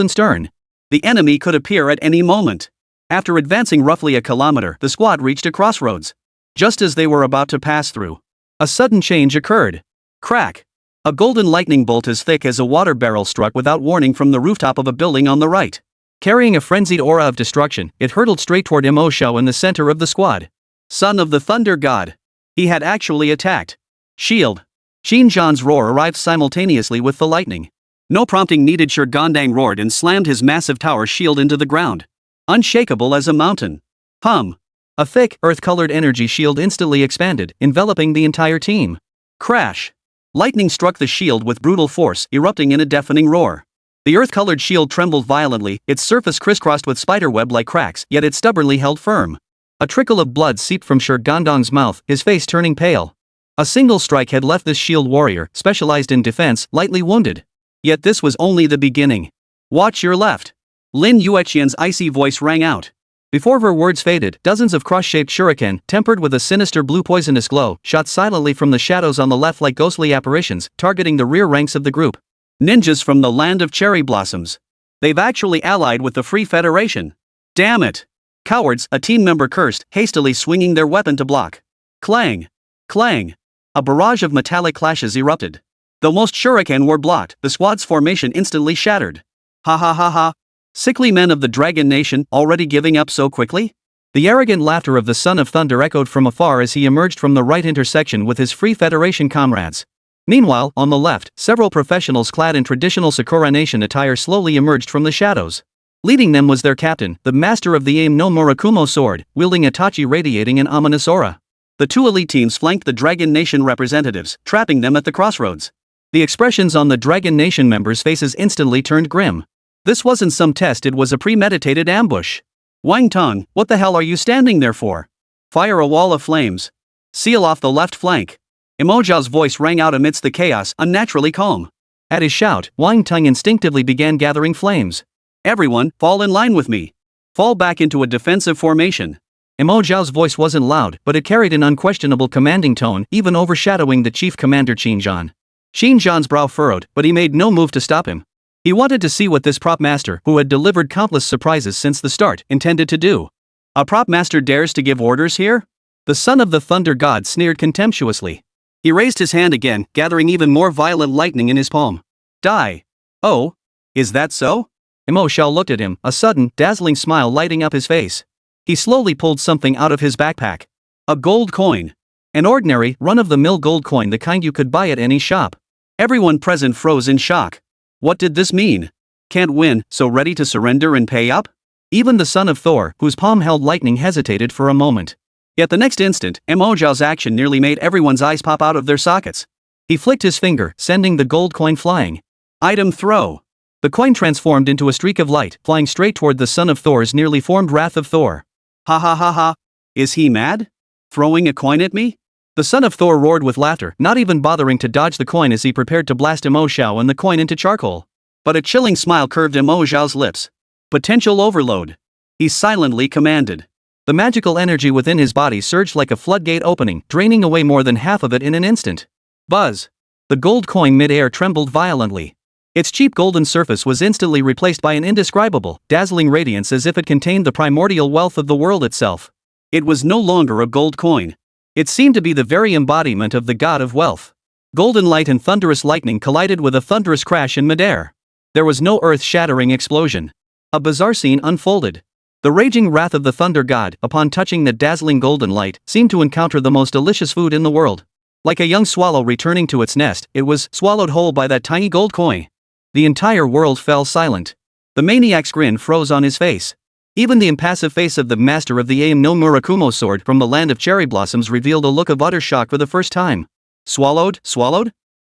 and stern. The enemy could appear at any moment. After advancing roughly a kilometer, the squad reached a crossroads. Just as they were about to pass through, a sudden change occurred. Crack! A golden lightning bolt as thick as a water barrel struck without warning from the rooftop of a building on the right. Carrying a frenzied aura of destruction, it hurtled straight toward Mo Xiao in the center of the squad. Son of the Thunder God! He had actually attacked. Shield! Xinjiang's roar arrived simultaneously with the lightning. No prompting needed, Shurgandang roared and slammed his massive tower shield into the ground. Unshakable as a mountain. Hum! A thick, earth-colored energy shield instantly expanded, enveloping the entire team. Crash! Lightning struck the shield with brutal force, erupting in a deafening roar. The earth-colored shield trembled violently, its surface crisscrossed with spiderweb-like cracks, yet it stubbornly held firm. A trickle of blood seeped from Shurgandang's mouth, his face turning pale. A single strike had left this shield warrior, specialized in defense, lightly wounded. Yet this was only the beginning. Watch your left! Lin Yueqian's icy voice rang out. Before her words faded, dozens of cross-shaped shuriken, tempered with a sinister blue poisonous glow, shot silently from the shadows on the left like ghostly apparitions, targeting the rear ranks of the group. Ninjas from the land of cherry blossoms. They've actually allied with the Free Federation. Damn it! Cowards, a team member cursed, hastily swinging their weapon to block. Clang! Clang! A barrage of metallic clashes erupted. Though most shuriken were blocked, the squad's formation instantly shattered. Ha ha ha ha! Sickly men of the Dragon Nation, already giving up so quickly? The arrogant laughter of the Son of Thunder echoed from afar as he emerged from the right intersection with his Free Federation comrades. Meanwhile, on the left, several professionals clad in traditional Sakura Nation attire slowly emerged from the shadows. Leading them was their captain, the master of the Aim no Murakumo sword, wielding a tachi radiating an ominous aura. The two elite teams flanked the Dragon Nation representatives, trapping them at the crossroads. The expressions on the Dragon Nation members' faces instantly turned grim. This wasn't some test, it was a premeditated ambush. Wang Tong, what the hell are you standing there for? Fire a wall of flames. Seal off the left flank. Mo Xiao's voice rang out amidst the chaos, unnaturally calm. At his shout, Wang Tung instinctively began gathering flames. Everyone, fall in line with me. Fall back into a defensive formation. Mo Xiao's voice wasn't loud, but it carried an unquestionable commanding tone, even overshadowing the chief commander Qin Zhan. Qin Zhan's brow furrowed, but he made no move to stop him. He wanted to see what this prop master, who had delivered countless surprises since the start, intended to do. A prop master dares to give orders here? The son of the thunder god sneered contemptuously. He raised his hand again, gathering even more violent lightning in his palm. Die. Oh? Is that so? Mo Xiao looked at him, a sudden, dazzling smile lighting up his face. He slowly pulled something out of his backpack. A gold coin. An ordinary, run-of-the-mill gold coin, the kind you could buy at any shop. Everyone present froze in shock. What did this mean? Can't win, so ready to surrender and pay up? Even the son of Thor, whose palm held lightning, hesitated for a moment. Yet the next instant, Mo Xiao's action nearly made everyone's eyes pop out of their sockets. He flicked his finger, sending the gold coin flying. Item throw. The coin transformed into a streak of light, flying straight toward the son of Thor's nearly formed wrath of Thor. Ha ha ha ha. Is he mad? Throwing a coin at me? The son of Thor roared with laughter, not even bothering to dodge the coin as he prepared to blast Mo Xiao and the coin into charcoal. But a chilling smile curved Mo Xiao's lips. Potential overload. He silently commanded. The magical energy within his body surged like a floodgate opening, draining away more than half of it in an instant. Buzz. The gold coin mid-air trembled violently. Its cheap golden surface was instantly replaced by an indescribable, dazzling radiance as if it contained the primordial wealth of the world itself. It was no longer a gold coin. It seemed to be the very embodiment of the god of wealth. Golden light and thunderous lightning collided with a thunderous crash in midair. There was no earth-shattering explosion. A bizarre scene unfolded. The raging wrath of the thunder god, upon touching the dazzling golden light, seemed to encounter the most delicious food in the world. Like a young swallow returning to its nest, it was swallowed whole by that tiny gold coin. The entire world fell silent. The maniac's grin froze on his face. Even the impassive face of the master of the Aim no Murakumo sword from the land of cherry blossoms revealed a look of utter shock for the first time. Swallowed?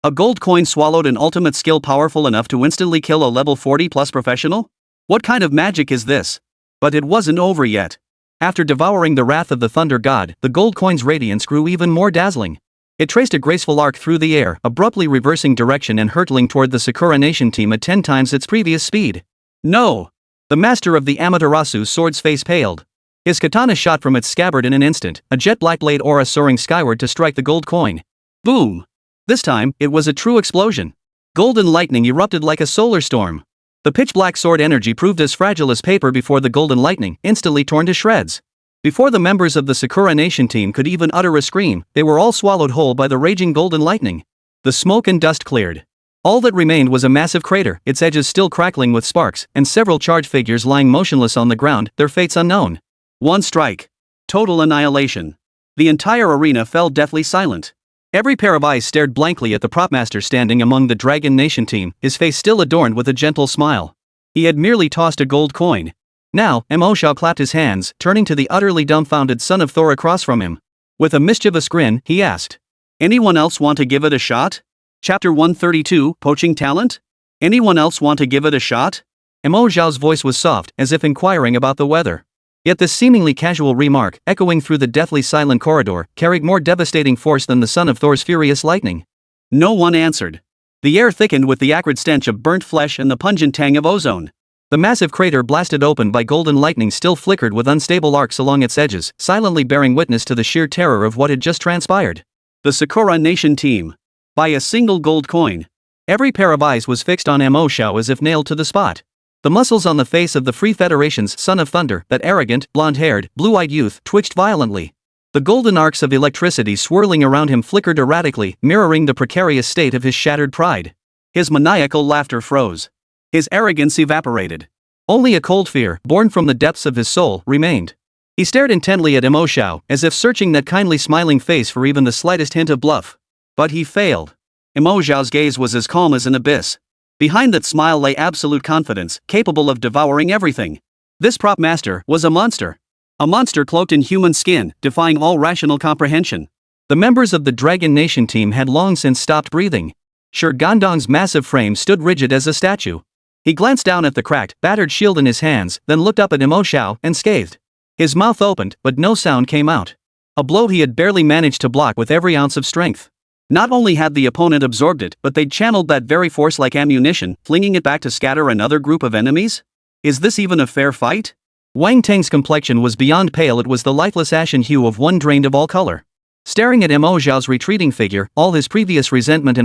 A gold coin swallowed an ultimate skill powerful enough to instantly kill a level 40 plus professional? What kind of magic is this? But it wasn't over yet. After devouring the wrath of the thunder god, the gold coin's radiance grew even more dazzling. It traced a graceful arc through the air, abruptly reversing direction and hurtling toward the Sakura Nation team at 10 times its previous speed. No! The master of the Amaterasu's sword's face paled. His katana shot from its scabbard in an instant, a jet-black blade aura soaring skyward to strike the gold coin. Boom! This time, it was a true explosion. Golden lightning erupted like a solar storm. The pitch-black sword energy proved as fragile as paper before the golden lightning, instantly torn to shreds. Before the members of the Sakura Nation team could even utter a scream, they were all swallowed whole by the raging golden lightning. The smoke and dust cleared. All that remained was a massive crater, its edges still crackling with sparks, and several charred figures lying motionless on the ground, their fates unknown. One strike. Total annihilation. The entire arena fell deathly silent. Every pair of eyes stared blankly at the propmaster standing among the Dragon Nation team, his face still adorned with a gentle smile. He had merely tossed a gold coin. Now, Mo Xiao clapped his hands, turning to the utterly dumbfounded son of Thor across from him. With a mischievous grin, he asked, "Anyone else want to give it a shot?" Chapter 132, Poaching Talent? Anyone else want to give it a shot? Mo Xiao's voice was soft, as if inquiring about the weather. Yet this seemingly casual remark, echoing through the deathly silent corridor, carried more devastating force than the son of Thor's furious lightning. No one answered. The air thickened with the acrid stench of burnt flesh and the pungent tang of ozone. The massive crater blasted open by golden lightning still flickered with unstable arcs along its edges, silently bearing witness to the sheer terror of what had just transpired. The Sakura Nation team. By a single gold coin. Every pair of eyes was fixed on Mo Xiao as if nailed to the spot. The muscles on the face of the Free Federation's Son of Thunder, that arrogant, blonde-haired, blue-eyed youth, twitched violently. The golden arcs of electricity swirling around him flickered erratically, mirroring the precarious state of his shattered pride. His maniacal laughter froze. His arrogance evaporated. Only a cold fear, born from the depths of his soul, remained. He stared intently at Mo Xiao, as if searching that kindly smiling face for even the slightest hint of bluff. But he failed. Mo Xiao's gaze was as calm as an abyss. Behind that smile lay absolute confidence, capable of devouring everything. This prop master was a monster. A monster cloaked in human skin, defying all rational comprehension. The members of the Dragon Nation team had long since stopped breathing. Shi Gandong's massive frame stood rigid as a statue. He glanced down at the cracked, battered shield in his hands, then looked up at Mo Xiao and scathed. His mouth opened, but no sound came out. A blow he had barely managed to block with every ounce of strength. Not only had the opponent absorbed it, but they'd channeled that very force like ammunition, flinging it back to scatter another group of enemies? Is this even a fair fight? Wang Teng's complexion was beyond pale. It was the lifeless ashen hue of one drained of all color. Staring at Mo Xiao's retreating figure, all his previous resentment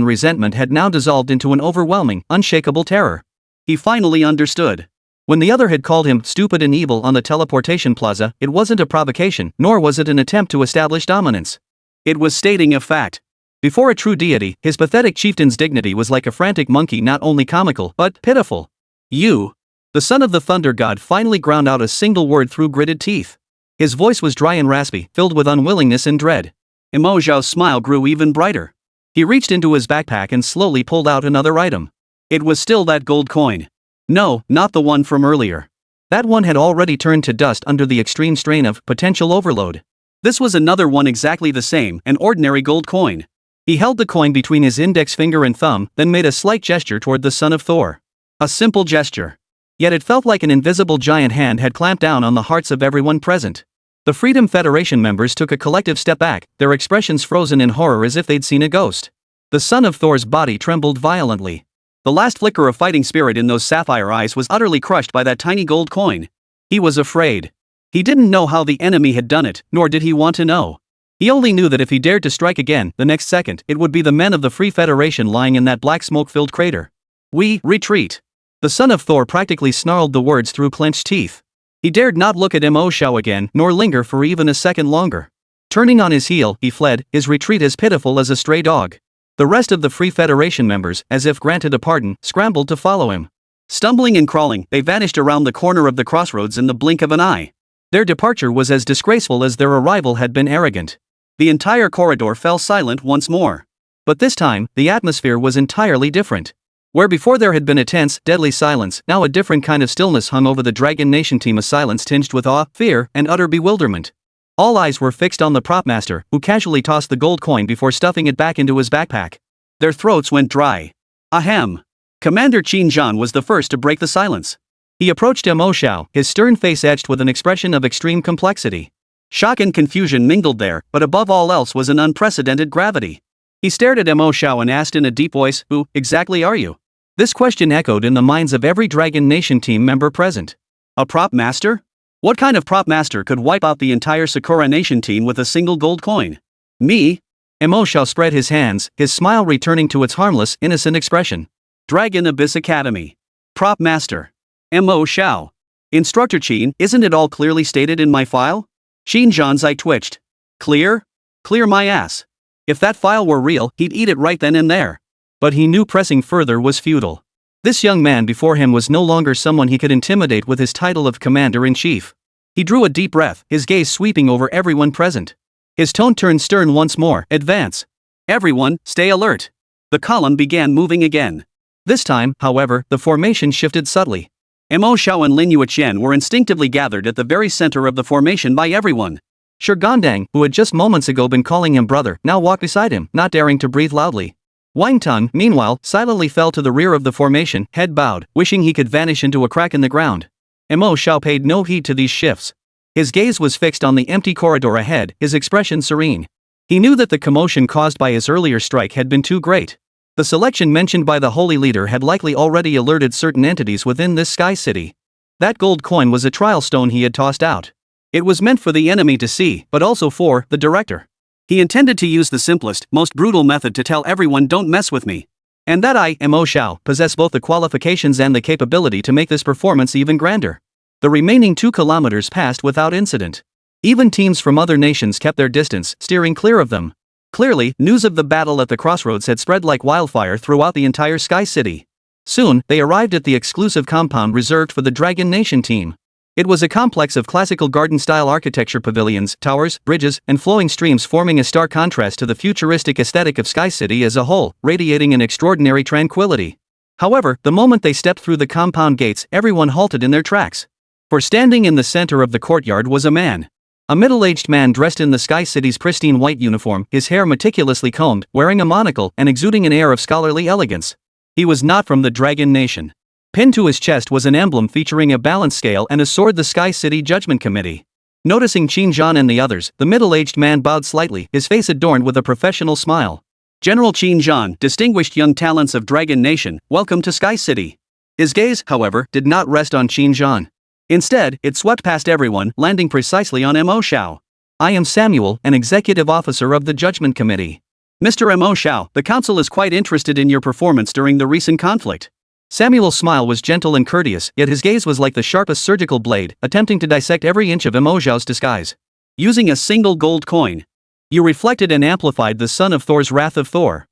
had now dissolved into an overwhelming, unshakable terror. He finally understood. When the other had called him stupid and evil on the teleportation plaza, it wasn't a provocation, nor was it an attempt to establish dominance. It was stating a fact. Before a true deity, his pathetic chieftain's dignity was like a frantic monkey, not only comical, but pitiful. You. The son of the thunder god finally ground out a single word through gritted teeth. His voice was dry and raspy, filled with unwillingness and dread. Mo Xiao's smile grew even brighter. He reached into his backpack and slowly pulled out another item. It was still that gold coin. No, not the one from earlier. That one had already turned to dust under the extreme strain of potential overload. This was another one exactly the same, an ordinary gold coin. He held the coin between his index finger and thumb, then made a slight gesture toward the son of Thor. A simple gesture. Yet it felt like an invisible giant hand had clamped down on the hearts of everyone present. The Freedom Federation members took a collective step back, their expressions frozen in horror as if they'd seen a ghost. The son of Thor's body trembled violently. The last flicker of fighting spirit in those sapphire eyes was utterly crushed by that tiny gold coin. He was afraid. He didn't know how the enemy had done it, nor did he want to know. He only knew that if he dared to strike again, the next second, it would be the men of the Free Federation lying in that black smoke-filled crater. We retreat. The son of Thor practically snarled the words through clenched teeth. He dared not look at Mo Xiao again, nor linger for even a second longer. Turning on his heel, he fled, his retreat as pitiful as a stray dog. The rest of the Free Federation members, as if granted a pardon, scrambled to follow him. Stumbling and crawling, they vanished around the corner of the crossroads in the blink of an eye. Their departure was as disgraceful as their arrival had been arrogant. The entire corridor fell silent once more. But this time, the atmosphere was entirely different. Where before there had been a tense, deadly silence, now a different kind of stillness hung over the Dragon Nation team, a silence tinged with awe, fear, and utter bewilderment. All eyes were fixed on the prop master, who casually tossed the gold coin before stuffing it back into his backpack. Their throats went dry. Ahem. Commander Qin Zhan was the first to break the silence. He approached Mo Xiao, his stern face etched with an expression of extreme complexity. Shock and confusion mingled there, but above all else was an unprecedented gravity. He stared at Mo Xiao and asked in a deep voice, "Who exactly are you?" This question echoed in the minds of every Dragon Nation team member present. A prop master? What kind of prop master could wipe out the entire Sakura Nation team with a single gold coin? Me? Mo Xiao spread his hands, his smile returning to its harmless, innocent expression. Dragon Abyss Academy. Prop master. Mo Xiao. Instructor Qin, isn't it all clearly stated in my file? Qin Zhan's eye twitched. Clear? Clear my ass. If that file were real, he'd eat it right then and there. But he knew pressing further was futile. This young man before him was no longer someone he could intimidate with his title of Commander-in-Chief. He drew a deep breath, his gaze sweeping over everyone present. His tone turned stern once more. Advance. Everyone, stay alert. The column began moving again. This time, however, the formation shifted subtly. Mo Xiao and Lin Yueqian were instinctively gathered at the very center of the formation by everyone. Shigandang, who had just moments ago been calling him brother, now walked beside him, not daring to breathe loudly. Wang Tun, meanwhile, silently fell to the rear of the formation, head bowed, wishing he could vanish into a crack in the ground. Mo Xiao paid no heed to these shifts. His gaze was fixed on the empty corridor ahead, his expression serene. He knew that the commotion caused by his earlier strike had been too great. The selection mentioned by the Holy Leader had likely already alerted certain entities within this sky city. That gold coin was a trial stone he had tossed out. It was meant for the enemy to see, but also for the director. He intended to use the simplest, most brutal method to tell everyone, don't mess with me. And that I, Mo Xiao, possess both the qualifications and the capability to make this performance even grander. The remaining 2 kilometers passed without incident. Even teams from other nations kept their distance, steering clear of them. Clearly, news of the battle at the crossroads had spread like wildfire throughout the entire Sky City. Soon, they arrived at the exclusive compound reserved for the Dragon Nation team. It was a complex of classical garden-style architecture, pavilions, towers, bridges, and flowing streams forming a stark contrast to the futuristic aesthetic of Sky City as a whole, radiating an extraordinary tranquility. However, the moment they stepped through the compound gates, everyone halted in their tracks. For standing in the center of the courtyard was a man. A middle-aged man dressed in the Sky City's pristine white uniform, his hair meticulously combed, wearing a monocle, and exuding an air of scholarly elegance. He was not from the Dragon Nation. Pinned to his chest was an emblem featuring a balance scale and a sword, the Sky City Judgment Committee. Noticing Qin Zhan and the others, the middle-aged man bowed slightly, his face adorned with a professional smile. General Qin Zhan, distinguished young talents of Dragon Nation, welcome to Sky City. His gaze, however, did not rest on Qin Zhan. Instead, it swept past everyone, landing precisely on Mo Xiao. I am Samuel, an executive officer of the Judgment Committee. Mr. Mo Xiao, the council is quite interested in your performance during the recent conflict. Samuel's smile was gentle and courteous, yet his gaze was like the sharpest surgical blade, attempting to dissect every inch of Mo Xiao's disguise. Using a single gold coin, you reflected and amplified the son of Thor's wrath of Thor,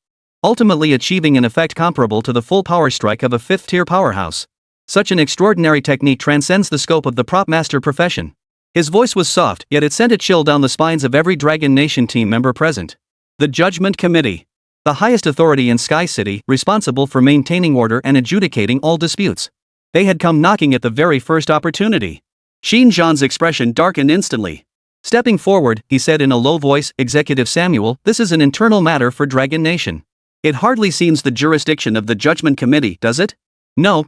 ultimately achieving an effect comparable to the full power strike of a fifth-tier powerhouse. Such an extraordinary technique transcends the scope of the prop master profession. His voice was soft, yet it sent a chill down the spines of every Dragon Nation team member present. The Judgment Committee, the highest authority in Sky City, responsible for maintaining order and adjudicating all disputes. They had come knocking at the very first opportunity. Qin Zhan's expression darkened instantly. Stepping forward, he said in a low voice, Executive Samuel, this is an internal matter for Dragon Nation. It hardly seems the jurisdiction of the Judgment Committee, does it? No,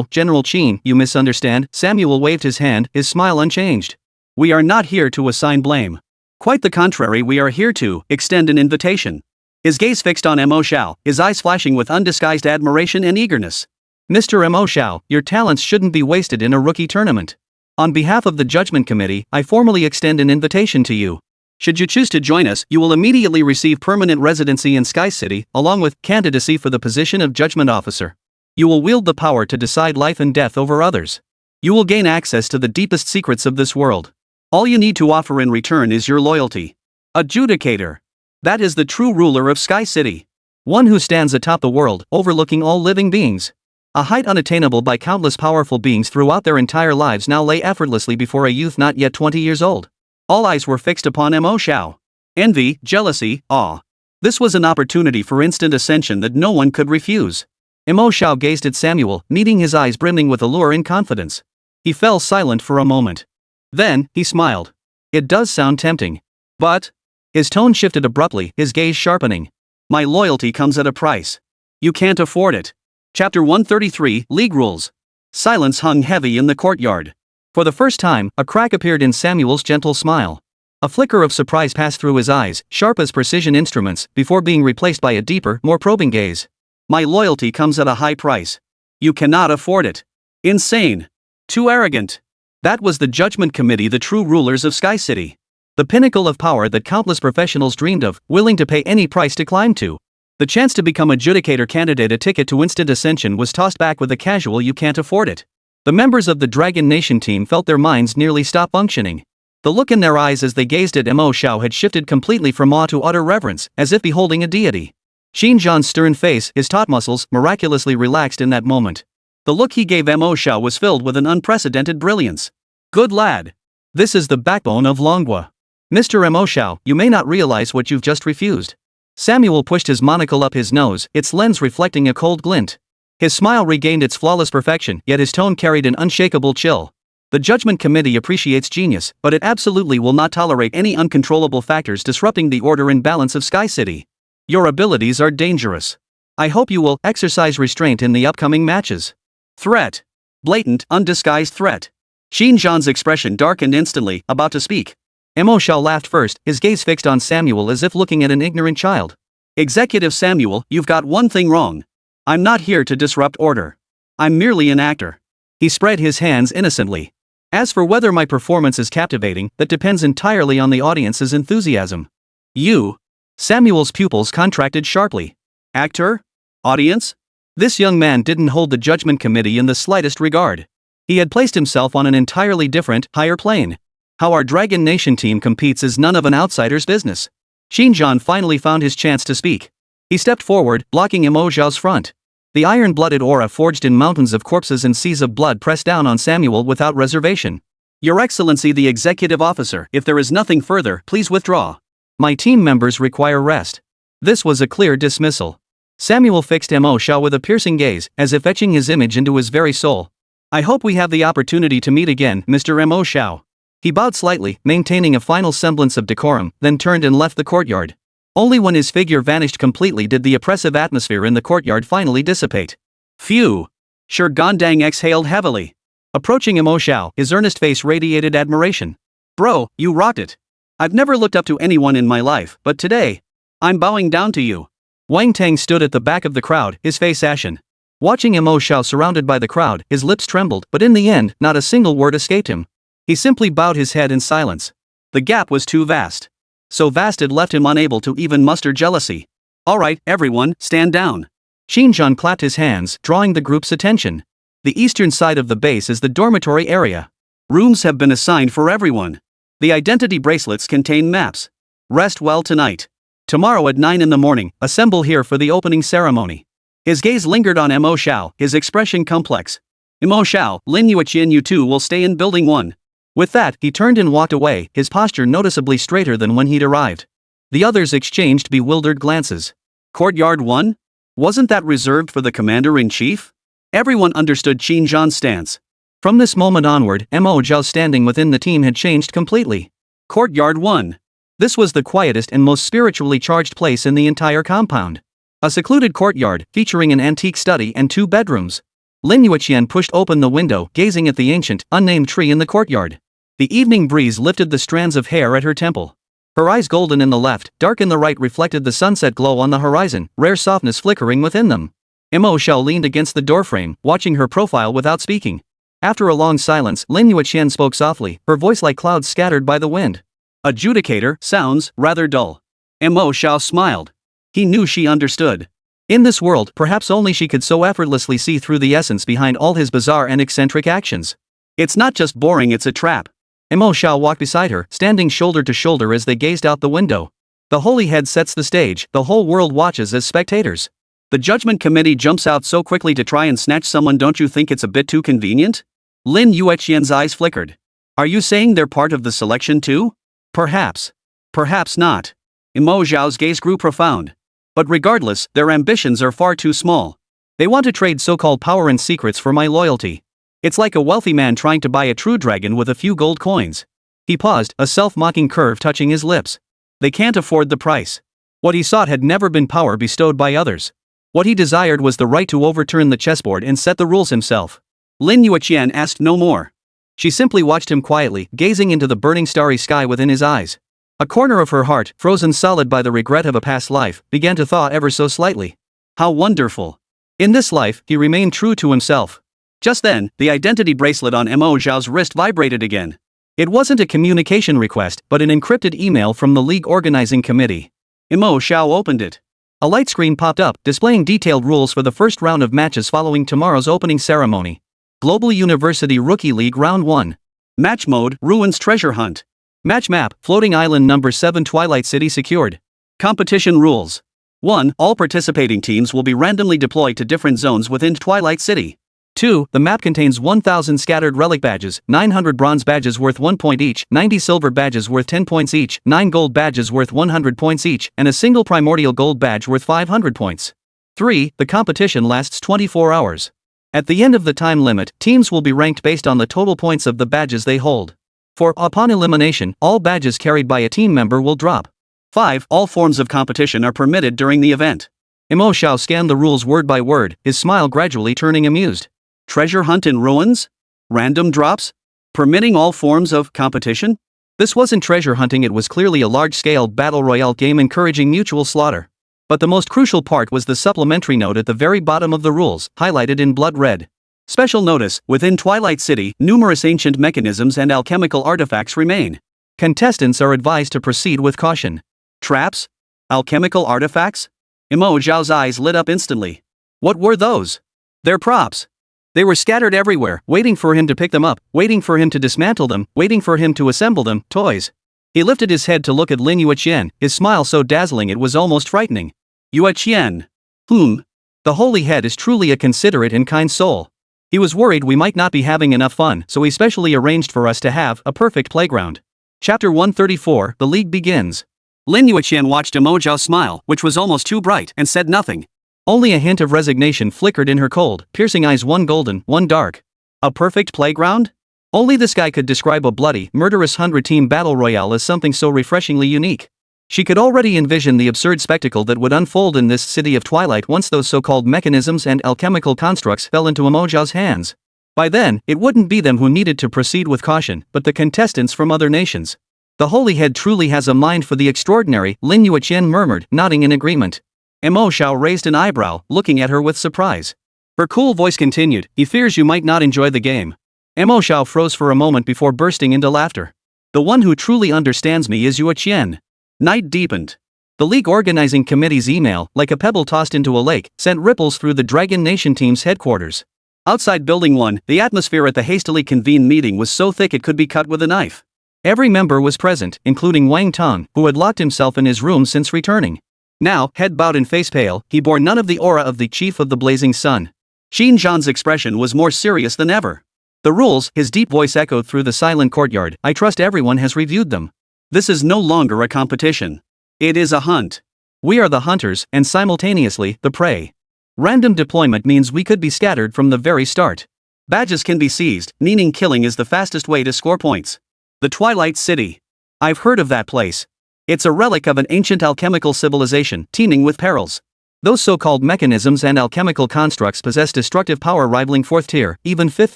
General Qin, you misunderstand. Samuel waved his hand, his smile unchanged. We are not here to assign blame. Quite the contrary, we are here to extend an invitation. His gaze fixed on Mo Xiao, his eyes flashing with undisguised admiration and eagerness. Mr. Mo Xiao, your talents shouldn't be wasted in a rookie tournament. On behalf of the Judgment Committee, I formally extend an invitation to you. Should you choose to join us, you will immediately receive permanent residency in Sky City, along with candidacy for the position of Judgment Officer. You will wield the power to decide life and death over others. You will gain access to the deepest secrets of this world. All you need to offer in return is your loyalty. Adjudicator. That is the true ruler of Sky City. One who stands atop the world, overlooking all living beings. A height unattainable by countless powerful beings throughout their entire lives now lay effortlessly before a youth not yet 20 years old. All eyes were fixed upon Mo Xiao. Envy, jealousy, awe. This was an opportunity for instant ascension that no one could refuse. Mo Xiao gazed at Samuel, meeting his eyes brimming with allure and confidence. He fell silent for a moment. Then, he smiled. It does sound tempting. But... His tone shifted abruptly, his gaze sharpening. My loyalty comes at a price. You can't afford it. Chapter 133, League Rules. Silence hung heavy in the courtyard. For the first time, a crack appeared in Samuel's gentle smile. A flicker of surprise passed through his eyes, sharp as precision instruments, before being replaced by a deeper, more probing gaze. My loyalty comes at a high price. You cannot afford it. Insane. Too arrogant. That was the Judgment Committee, the true rulers of Sky City. The pinnacle of power that countless professionals dreamed of, willing to pay any price to climb to. The chance to become adjudicator candidate, a ticket to instant ascension, was tossed back with a casual you can't afford it. The members of the Dragon Nation team felt their minds nearly stop functioning. The look in their eyes as they gazed at Mo Xiao had shifted completely from awe to utter reverence, as if beholding a deity. Qin Zhan's stern face, his taut muscles, miraculously relaxed in that moment. The look he gave Mo Xiao was filled with an unprecedented brilliance. Good lad. This is the backbone of Longwa. Mr. Mo Xiao, you may not realize what you've just refused. Samuel pushed his monocle up his nose, its lens reflecting a cold glint. His smile regained its flawless perfection, yet his tone carried an unshakable chill. The Judgment Committee appreciates genius, but it absolutely will not tolerate any uncontrollable factors disrupting the order and balance of Sky City. Your abilities are dangerous. I hope you will exercise restraint in the upcoming matches. Threat. Blatant, undisguised threat. Qin Zhan's expression darkened instantly, about to speak. Mo Xiao laughed first, his gaze fixed on Samuel as if looking at an ignorant child. Executive Samuel, you've got one thing wrong. I'm not here to disrupt order. I'm merely an actor. He spread his hands innocently. As for whether my performance is captivating, that depends entirely on the audience's enthusiasm. You? Samuel's pupils contracted sharply. Actor? Audience? This young man didn't hold the Judgment Committee in the slightest regard. He had placed himself on an entirely different, higher plane. How our Dragon Nation team competes is none of an outsider's business. Qin Zhan finally found his chance to speak. He stepped forward, blocking Mo Xiao's front. The iron-blooded aura forged in mountains of corpses and seas of blood pressed down on Samuel without reservation. Your Excellency the Executive Officer, if there is nothing further, please withdraw. My team members require rest. This was a clear dismissal. Samuel fixed Mo Xiao with a piercing gaze, as if etching his image into his very soul. I hope we have the opportunity to meet again, Mr. Mo Xiao. He bowed slightly, maintaining a final semblance of decorum, then turned and left the courtyard. Only when his figure vanished completely did the oppressive atmosphere in the courtyard finally dissipate. Phew! Sure Gondang exhaled heavily. Approaching Mo Xiao, his earnest face radiated admiration. Bro, you rocked it. I've never looked up to anyone in my life, but today, I'm bowing down to you. Wang Tang stood at the back of the crowd, his face ashen. Watching Mo Xiao surrounded by the crowd, his lips trembled, but in the end, not a single word escaped him. He simply bowed his head in silence. The gap was too vast. So vast it left him unable to even muster jealousy. Alright, everyone, stand down. Xinjiang clapped his hands, drawing the group's attention. The eastern side of the base is the dormitory area. Rooms have been assigned for everyone. The identity bracelets contain maps. Rest well tonight. Tomorrow at 9 in the morning, assemble here for the opening ceremony. His gaze lingered on Mo Xiao, his expression complex. Mo Xiao, Lin Yueqian, you two will stay in building 1. With that, he turned and walked away, his posture noticeably straighter than when he'd arrived. The others exchanged bewildered glances. Courtyard 1? Wasn't that reserved for the commander-in-chief? Everyone understood Qin Zhan's stance. From this moment onward, Mo Xiao's standing within the team had changed completely. Courtyard 1. This was the quietest and most spiritually charged place in the entire compound. A secluded courtyard, featuring an antique study and 2 bedrooms. Lin Yueqian pushed open the window, gazing at the ancient, unnamed tree in the courtyard. The evening breeze lifted the strands of hair at her temple. Her eyes, golden in the left, dark in the right, reflected the sunset glow on the horizon, rare softness flickering within them. Mo Xiao leaned against the doorframe, watching her profile without speaking. After a long silence, Lin Yueqian spoke softly, her voice like clouds scattered by the wind. Adjudicator, sounds rather dull. Mo Xiao smiled. He knew she understood. In this world, perhaps only she could so effortlessly see through the essence behind all his bizarre and eccentric actions. It's not just boring, it's a trap. Mo Xiao walked beside her, standing shoulder to shoulder as they gazed out the window. The holy head sets the stage, the whole world watches as spectators. The judgment committee jumps out so quickly to try and snatch someone, don't you think it's a bit too convenient? Lin Yueqian's eyes flickered. Are you saying they're part of the selection too? Perhaps. Perhaps not. Mo Xiao's gaze grew profound. But regardless, their ambitions are far too small. They want to trade so-called power and secrets for my loyalty. It's like a wealthy man trying to buy a true dragon with a few gold coins. He paused, a self-mocking curve touching his lips. They can't afford the price. What he sought had never been power bestowed by others. What he desired was the right to overturn the chessboard and set the rules himself. Lin Yueqian asked no more. She simply watched him quietly, gazing into the burning starry sky within his eyes. A corner of her heart, frozen solid by the regret of a past life, began to thaw ever so slightly. How wonderful. In this life, he remained true to himself. Just then, the identity bracelet on Mo Xiao's wrist vibrated again. It wasn't a communication request, but an encrypted email from the League Organizing Committee. Mo Xiao opened it. A light screen popped up, displaying detailed rules for the first round of matches following tomorrow's opening ceremony. Global University Rookie League Round 1. Match Mode, Ruins Treasure Hunt. Match Map, Floating Island Number 7 Twilight City secured. Competition Rules. 1. All participating teams will be randomly deployed to different zones within Twilight City. 2. The map contains 1,000 scattered relic badges, 900 bronze badges worth 1 point each, 90 silver badges worth 10 points each, 9 gold badges worth 100 points each, and a single primordial gold badge worth 500 points. 3. The competition lasts 24 hours. At the end of the time limit, teams will be ranked based on the total points of the badges they hold. 4. Upon elimination, all badges carried by a team member will drop. 5. All forms of competition are permitted during the event. Mo Xiao scanned the rules word by word, his smile gradually turning amused. Treasure hunt in ruins? Random drops? Permitting all forms of competition? This wasn't treasure hunting, it was clearly a large-scale battle royale game encouraging mutual slaughter. But the most crucial part was the supplementary note at the very bottom of the rules, highlighted in blood red. Special notice, within Twilight City, numerous ancient mechanisms and alchemical artifacts remain. Contestants are advised to proceed with caution. Traps? Alchemical artifacts? Mo Xiao's eyes lit up instantly. What were those? They're props. They were scattered everywhere, waiting for him to pick them up, waiting for him to dismantle them, waiting for him to assemble them, toys. He lifted his head to look at Lin Yueqian, his smile so dazzling it was almost frightening. Yueqian. The holy head is truly a considerate and kind soul. He was worried we might not be having enough fun, so he specially arranged for us to have a perfect playground. Chapter 134, The League Begins. Lin Yueqian watched Mo Xiao smile, which was almost too bright, and said nothing. Only a hint of resignation flickered in her cold, piercing eyes, one golden, one dark. A perfect playground? Only this guy could describe a bloody, murderous 100-team battle royale as something so refreshingly unique. She could already envision the absurd spectacle that would unfold in this city of twilight once those so-called mechanisms and alchemical constructs fell into Mo Xiao's hands. By then, it wouldn't be them who needed to proceed with caution, but the contestants from other nations. The holy head truly has a mind for the extraordinary, Lin Yueqian murmured, nodding in agreement. Mo Xiao raised an eyebrow, looking at her with surprise. Her cool voice continued, he fears you might not enjoy the game. Mo Xiao froze for a moment before bursting into laughter. The one who truly understands me is Yueqian. Night deepened. The league organizing committee's email, like a pebble tossed into a lake, sent ripples through the Dragon Nation team's headquarters. Outside Building 1, the atmosphere at the hastily convened meeting was so thick it could be cut with a knife. Every member was present, including Wang Tong, who had locked himself in his room since returning. Now, head bowed and face pale, he bore none of the aura of the Chief of the Blazing Sun. Qin Zhan's expression was more serious than ever. The rules, his deep voice echoed through the silent courtyard, I trust everyone has reviewed them. This is no longer a competition. It is a hunt. We are the hunters, and simultaneously, the prey. Random deployment means we could be scattered from the very start. Badges can be seized, meaning killing is the fastest way to score points. The Twilight City. I've heard of that place. It's a relic of an ancient alchemical civilization, teeming with perils. Those so-called mechanisms and alchemical constructs possess destructive power rivaling 4th tier, even 5th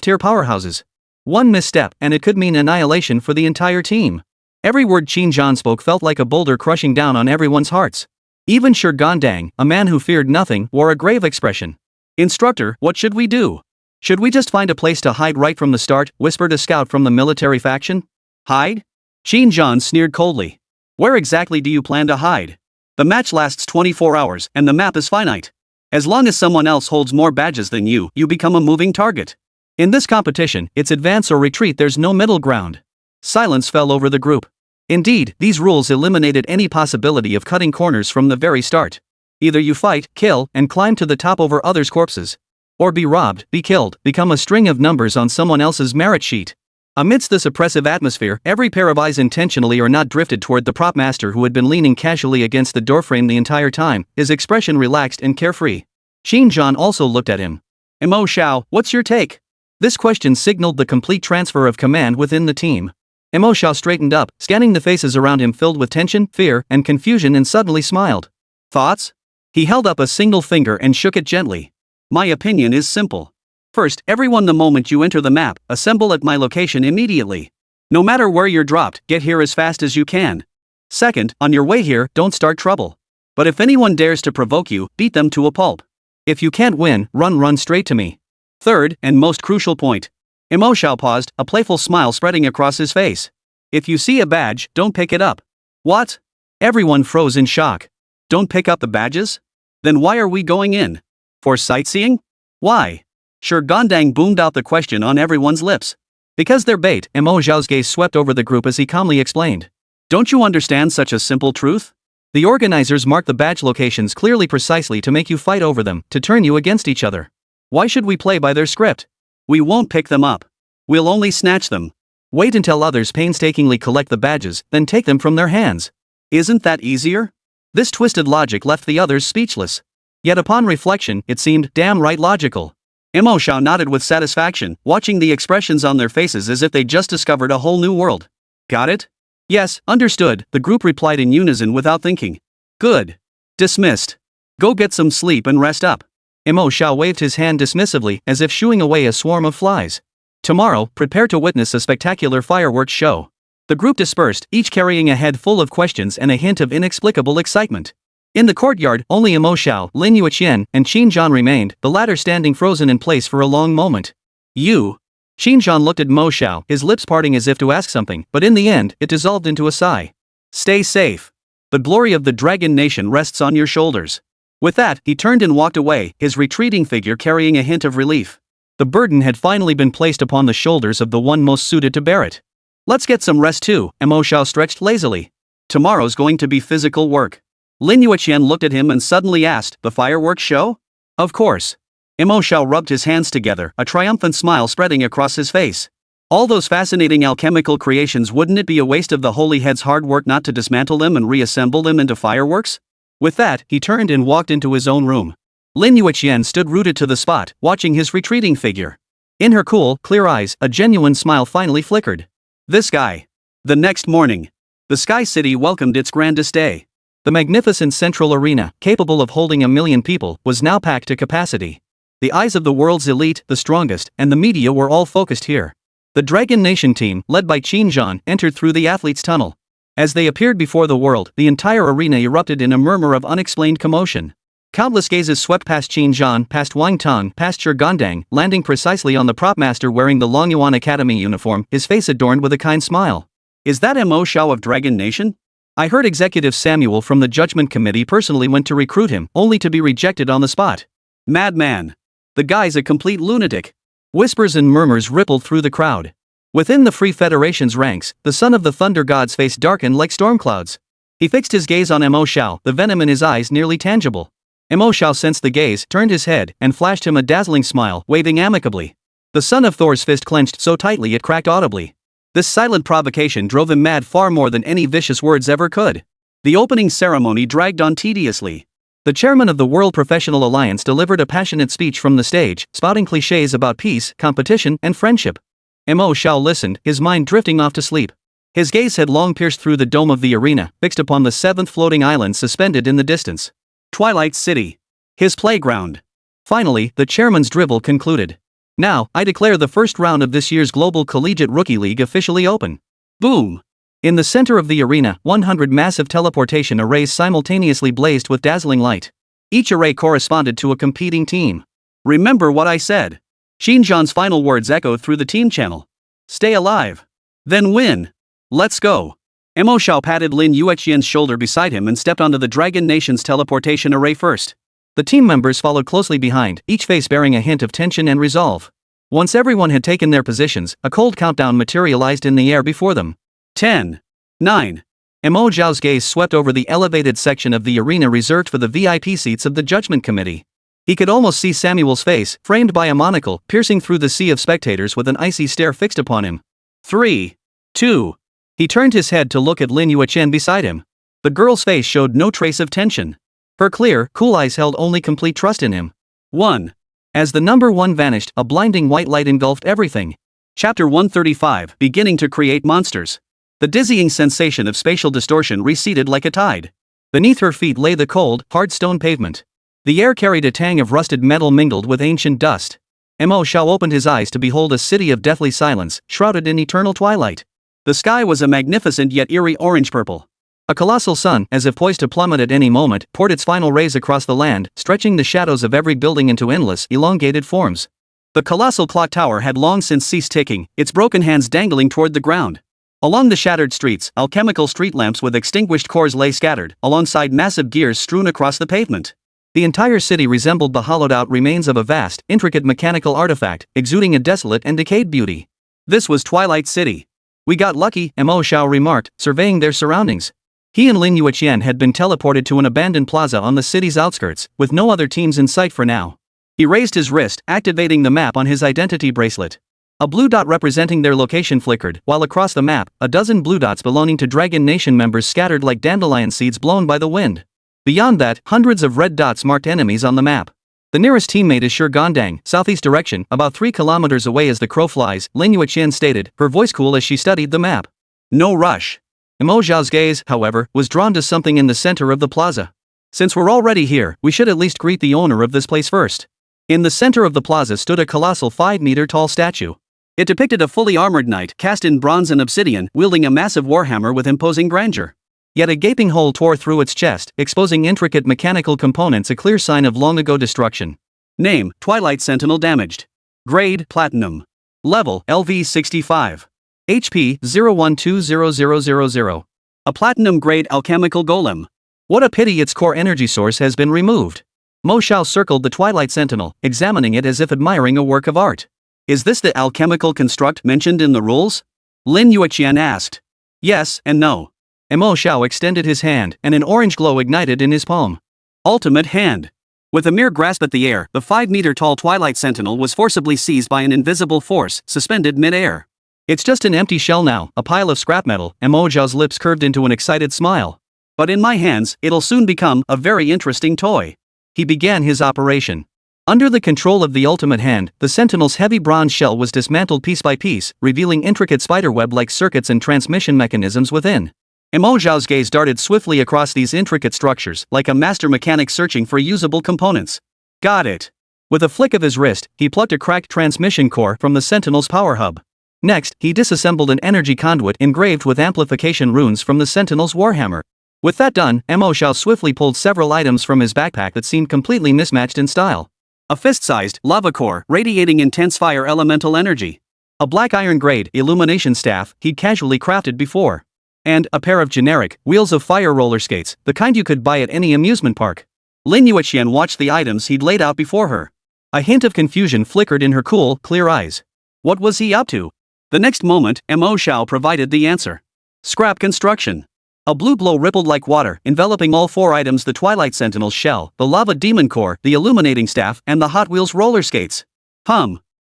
tier powerhouses. One misstep, and it could mean annihilation for the entire team. Every word Qin Zhan spoke felt like a boulder crushing down on everyone's hearts. Even Shi Gondang, a man who feared nothing, wore a grave expression. Instructor, what should we do? Should we just find a place to hide right from the start, whispered a scout from the military faction. Hide? Qin Zhan sneered coldly. Where exactly do you plan to hide? The match lasts 24 hours, and the map is finite. As long as someone else holds more badges than you, you become a moving target. In this competition, it's advance or retreat, there's no middle ground. Silence fell over the group. Indeed, these rules eliminated any possibility of cutting corners from the very start. Either you fight, kill, and climb to the top over others' corpses. Or be robbed, be killed, become a string of numbers on someone else's merit sheet. Amidst this oppressive atmosphere, every pair of eyes intentionally or not drifted toward the prop master who had been leaning casually against the doorframe the entire time, his expression relaxed and carefree. Qin Zhan also looked at him. Mo Xiao, what's your take? This question signaled the complete transfer of command within the team. Mo Xiao straightened up, scanning the faces around him filled with tension, fear, and confusion, and suddenly smiled. Thoughts? He held up a single finger and shook it gently. My opinion is simple. First, everyone the moment you enter the map, assemble at my location immediately. No matter where you're dropped, get here as fast as you can. Second, on your way here, don't start trouble. But if anyone dares to provoke you, beat them to a pulp. If you can't win, run straight to me. Third, and most crucial point. Mo Xiao paused, a playful smile spreading across his face. If you see a badge, don't pick it up. What? Everyone froze in shock. Don't pick up the badges? Then why are we going in? For sightseeing? Why? Shi Gondang boomed out the question on everyone's lips. Because they're bait, Mo Xiao's gaze swept over the group as he calmly explained. Don't you understand such a simple truth? The organizers marked the badge locations clearly precisely to make you fight over them, to turn you against each other. Why should we play by their script? We won't pick them up. We'll only snatch them. Wait until others painstakingly collect the badges, then take them from their hands. Isn't that easier? This twisted logic left the others speechless. Yet upon reflection, it seemed damn right logical. Mo Xiao nodded with satisfaction, watching the expressions on their faces as if they just discovered a whole new world. Got it? Yes, understood, the group replied in unison without thinking. Good. Dismissed. Go get some sleep and rest up. Mo Xiao waved his hand dismissively, as if shooing away a swarm of flies. Tomorrow, prepare to witness a spectacular fireworks show. The group dispersed, each carrying a head full of questions and a hint of inexplicable excitement. In the courtyard, only Mo Xiao, Lin Yueqian, and Qin Zhan remained, the latter standing frozen in place for a long moment. You? Qin Zhan looked at Mo Xiao, his lips parting as if to ask something, but in the end, it dissolved into a sigh. Stay safe. The glory of the Dragon Nation rests on your shoulders. With that, he turned and walked away, his retreating figure carrying a hint of relief. The burden had finally been placed upon the shoulders of the one most suited to bear it. Let's get some rest too, Mo Xiao stretched lazily. Tomorrow's going to be physical work. Lin Yueqian looked at him and suddenly asked, the fireworks show? Of course. Mo Xiao rubbed his hands together, a triumphant smile spreading across his face. All those fascinating alchemical creations, wouldn't it be a waste of the holy head's hard work not to dismantle them and reassemble them into fireworks? With that, he turned and walked into his own room. Lin Yueqian stood rooted to the spot, watching his retreating figure. In her cool, clear eyes, a genuine smile finally flickered. This guy. The next morning, the Sky City welcomed its grandest day. The magnificent central arena, capable of holding 1 million people, was now packed to capacity. The eyes of the world's elite, the strongest, and the media were all focused here. The Dragon Nation team, led by Qin Zhan, entered through the athletes' tunnel. As they appeared before the world, the entire arena erupted in a murmur of unexplained commotion. Countless gazes swept past Qin Zhan, past Wang Tong, past Shi Gandang, landing precisely on the prop master wearing the Long Yuan Academy uniform, his face adorned with a kind smile. Is that Mo Xiao of Dragon Nation? I heard Executive Samuel from the Judgment Committee personally went to recruit him, only to be rejected on the spot. Madman. The guy's a complete lunatic. Whispers and murmurs rippled through the crowd. Within the Free Federation's ranks, the son of the Thunder God's face darkened like storm clouds. He fixed his gaze on Mo Xiao, the venom in his eyes nearly tangible. Mo Xiao sensed the gaze, turned his head, and flashed him a dazzling smile, waving amicably. The son of Thor's fist clenched so tightly it cracked audibly. This silent provocation drove him mad far more than any vicious words ever could. The opening ceremony dragged on tediously. The chairman of the World Professional Alliance delivered a passionate speech from the stage, spouting clichés about peace, competition, and friendship. Mo Xiao listened, his mind drifting off to sleep. His gaze had long pierced through the dome of the arena, fixed upon the seventh floating island suspended in the distance. Twilight City. His playground. Finally, the chairman's drivel concluded. Now, I declare the first round of this year's Global Collegiate Rookie League officially open. Boom! In the center of the arena, 100 massive teleportation arrays simultaneously blazed with dazzling light. Each array corresponded to a competing team. Remember what I said. Xinjiang's final words echoed through the team channel. Stay alive. Then win. Let's go. Mo Xiao patted Lin Yueqian's shoulder beside him and stepped onto the Dragon Nation's teleportation array first. The team members followed closely behind, each face bearing a hint of tension and resolve. Once everyone had taken their positions, a cold countdown materialized in the air before them. 10. 9. Mo Xiao's gaze swept over the elevated section of the arena reserved for the VIP seats of the Judgment Committee. He could almost see Samuel's face, framed by a monocle, piercing through the sea of spectators with an icy stare fixed upon him. 3. 2. He turned his head to look at Lin Yueqian beside him. The girl's face showed no trace of tension. Her clear, cool eyes held only complete trust in him. 1. As the number 1 vanished, a blinding white light engulfed everything. Chapter 135, Beginning to Create Monsters. The dizzying sensation of spatial distortion receded like a tide. Beneath her feet lay the cold, hard stone pavement. The air carried a tang of rusted metal mingled with ancient dust. Mo Xiao opened his eyes to behold a city of deathly silence, shrouded in eternal twilight. The sky was a magnificent yet eerie orange-purple. A colossal sun, as if poised to plummet at any moment, poured its final rays across the land, stretching the shadows of every building into endless, elongated forms. The colossal clock tower had long since ceased ticking, its broken hands dangling toward the ground. Along the shattered streets, alchemical street lamps with extinguished cores lay scattered, alongside massive gears strewn across the pavement. The entire city resembled the hollowed-out remains of a vast, intricate mechanical artifact, exuding a desolate and decayed beauty. This was Twilight City. We got lucky, Mo Xiao remarked, surveying their surroundings. He and Lin Yueqian had been teleported to an abandoned plaza on the city's outskirts, with no other teams in sight for now. He raised his wrist, activating the map on his identity bracelet. A blue dot representing their location flickered, while across the map, a dozen blue dots belonging to Dragon Nation members scattered like dandelion seeds blown by the wind. Beyond that, hundreds of red dots marked enemies on the map. The nearest teammate is Shi Gandang, southeast direction, about 3 kilometers away as the crow flies, Lin Yueqian stated, her voice cool as she studied the map. No rush. Mo Xiao's gaze, however, was drawn to something in the center of the plaza. Since we're already here, we should at least greet the owner of this place first. In the center of the plaza stood a colossal 5-meter-tall statue. It depicted a fully armored knight cast in bronze and obsidian, wielding a massive warhammer with imposing grandeur. Yet a gaping hole tore through its chest, exposing intricate mechanical components, a clear sign of long-ago destruction. Name, Twilight Sentinel damaged. Grade, Platinum. Level, LV65. HP, 01200000. A Platinum-grade alchemical golem. What a pity its core energy source has been removed. Mo Xiao circled the Twilight Sentinel, examining it as if admiring a work of art. Is this the alchemical construct mentioned in the rules? Lin Yueqian asked. Yes and no. Mo Xiao extended his hand, and an orange glow ignited in his palm. Ultimate hand. With a mere grasp at the air, the 5-meter-tall Twilight Sentinel was forcibly seized by an invisible force, suspended mid-air. It's just an empty shell now, a pile of scrap metal, Mo Xiao's lips curved into an excited smile. But in my hands, it'll soon become a very interesting toy. He began his operation. Under the control of the ultimate hand, the Sentinel's heavy bronze shell was dismantled piece by piece, revealing intricate spiderweb-like circuits and transmission mechanisms within. Mo Xiao's gaze darted swiftly across these intricate structures, like a master mechanic searching for usable components. Got it. With a flick of his wrist, he plucked a cracked transmission core from the Sentinel's power hub. Next, he disassembled an energy conduit engraved with amplification runes from the Sentinel's warhammer. With that done, Mo Xiao swiftly pulled several items from his backpack that seemed completely mismatched in style. A fist-sized lava core radiating intense fire elemental energy. A black iron grade illumination staff he'd casually crafted before. And a pair of generic wheels of fire roller skates, the kind you could buy at any amusement park. Lin Yueqian watched the items he'd laid out before her. A hint of confusion flickered in her cool, clear eyes. What was he up to? The next moment, Mo Xiao provided the answer. Scrap construction. A blue glow rippled like water, enveloping all 4 items: the Twilight Sentinel's shell, the Lava Demon Core, the Illuminating Staff, and the Hot Wheels roller skates.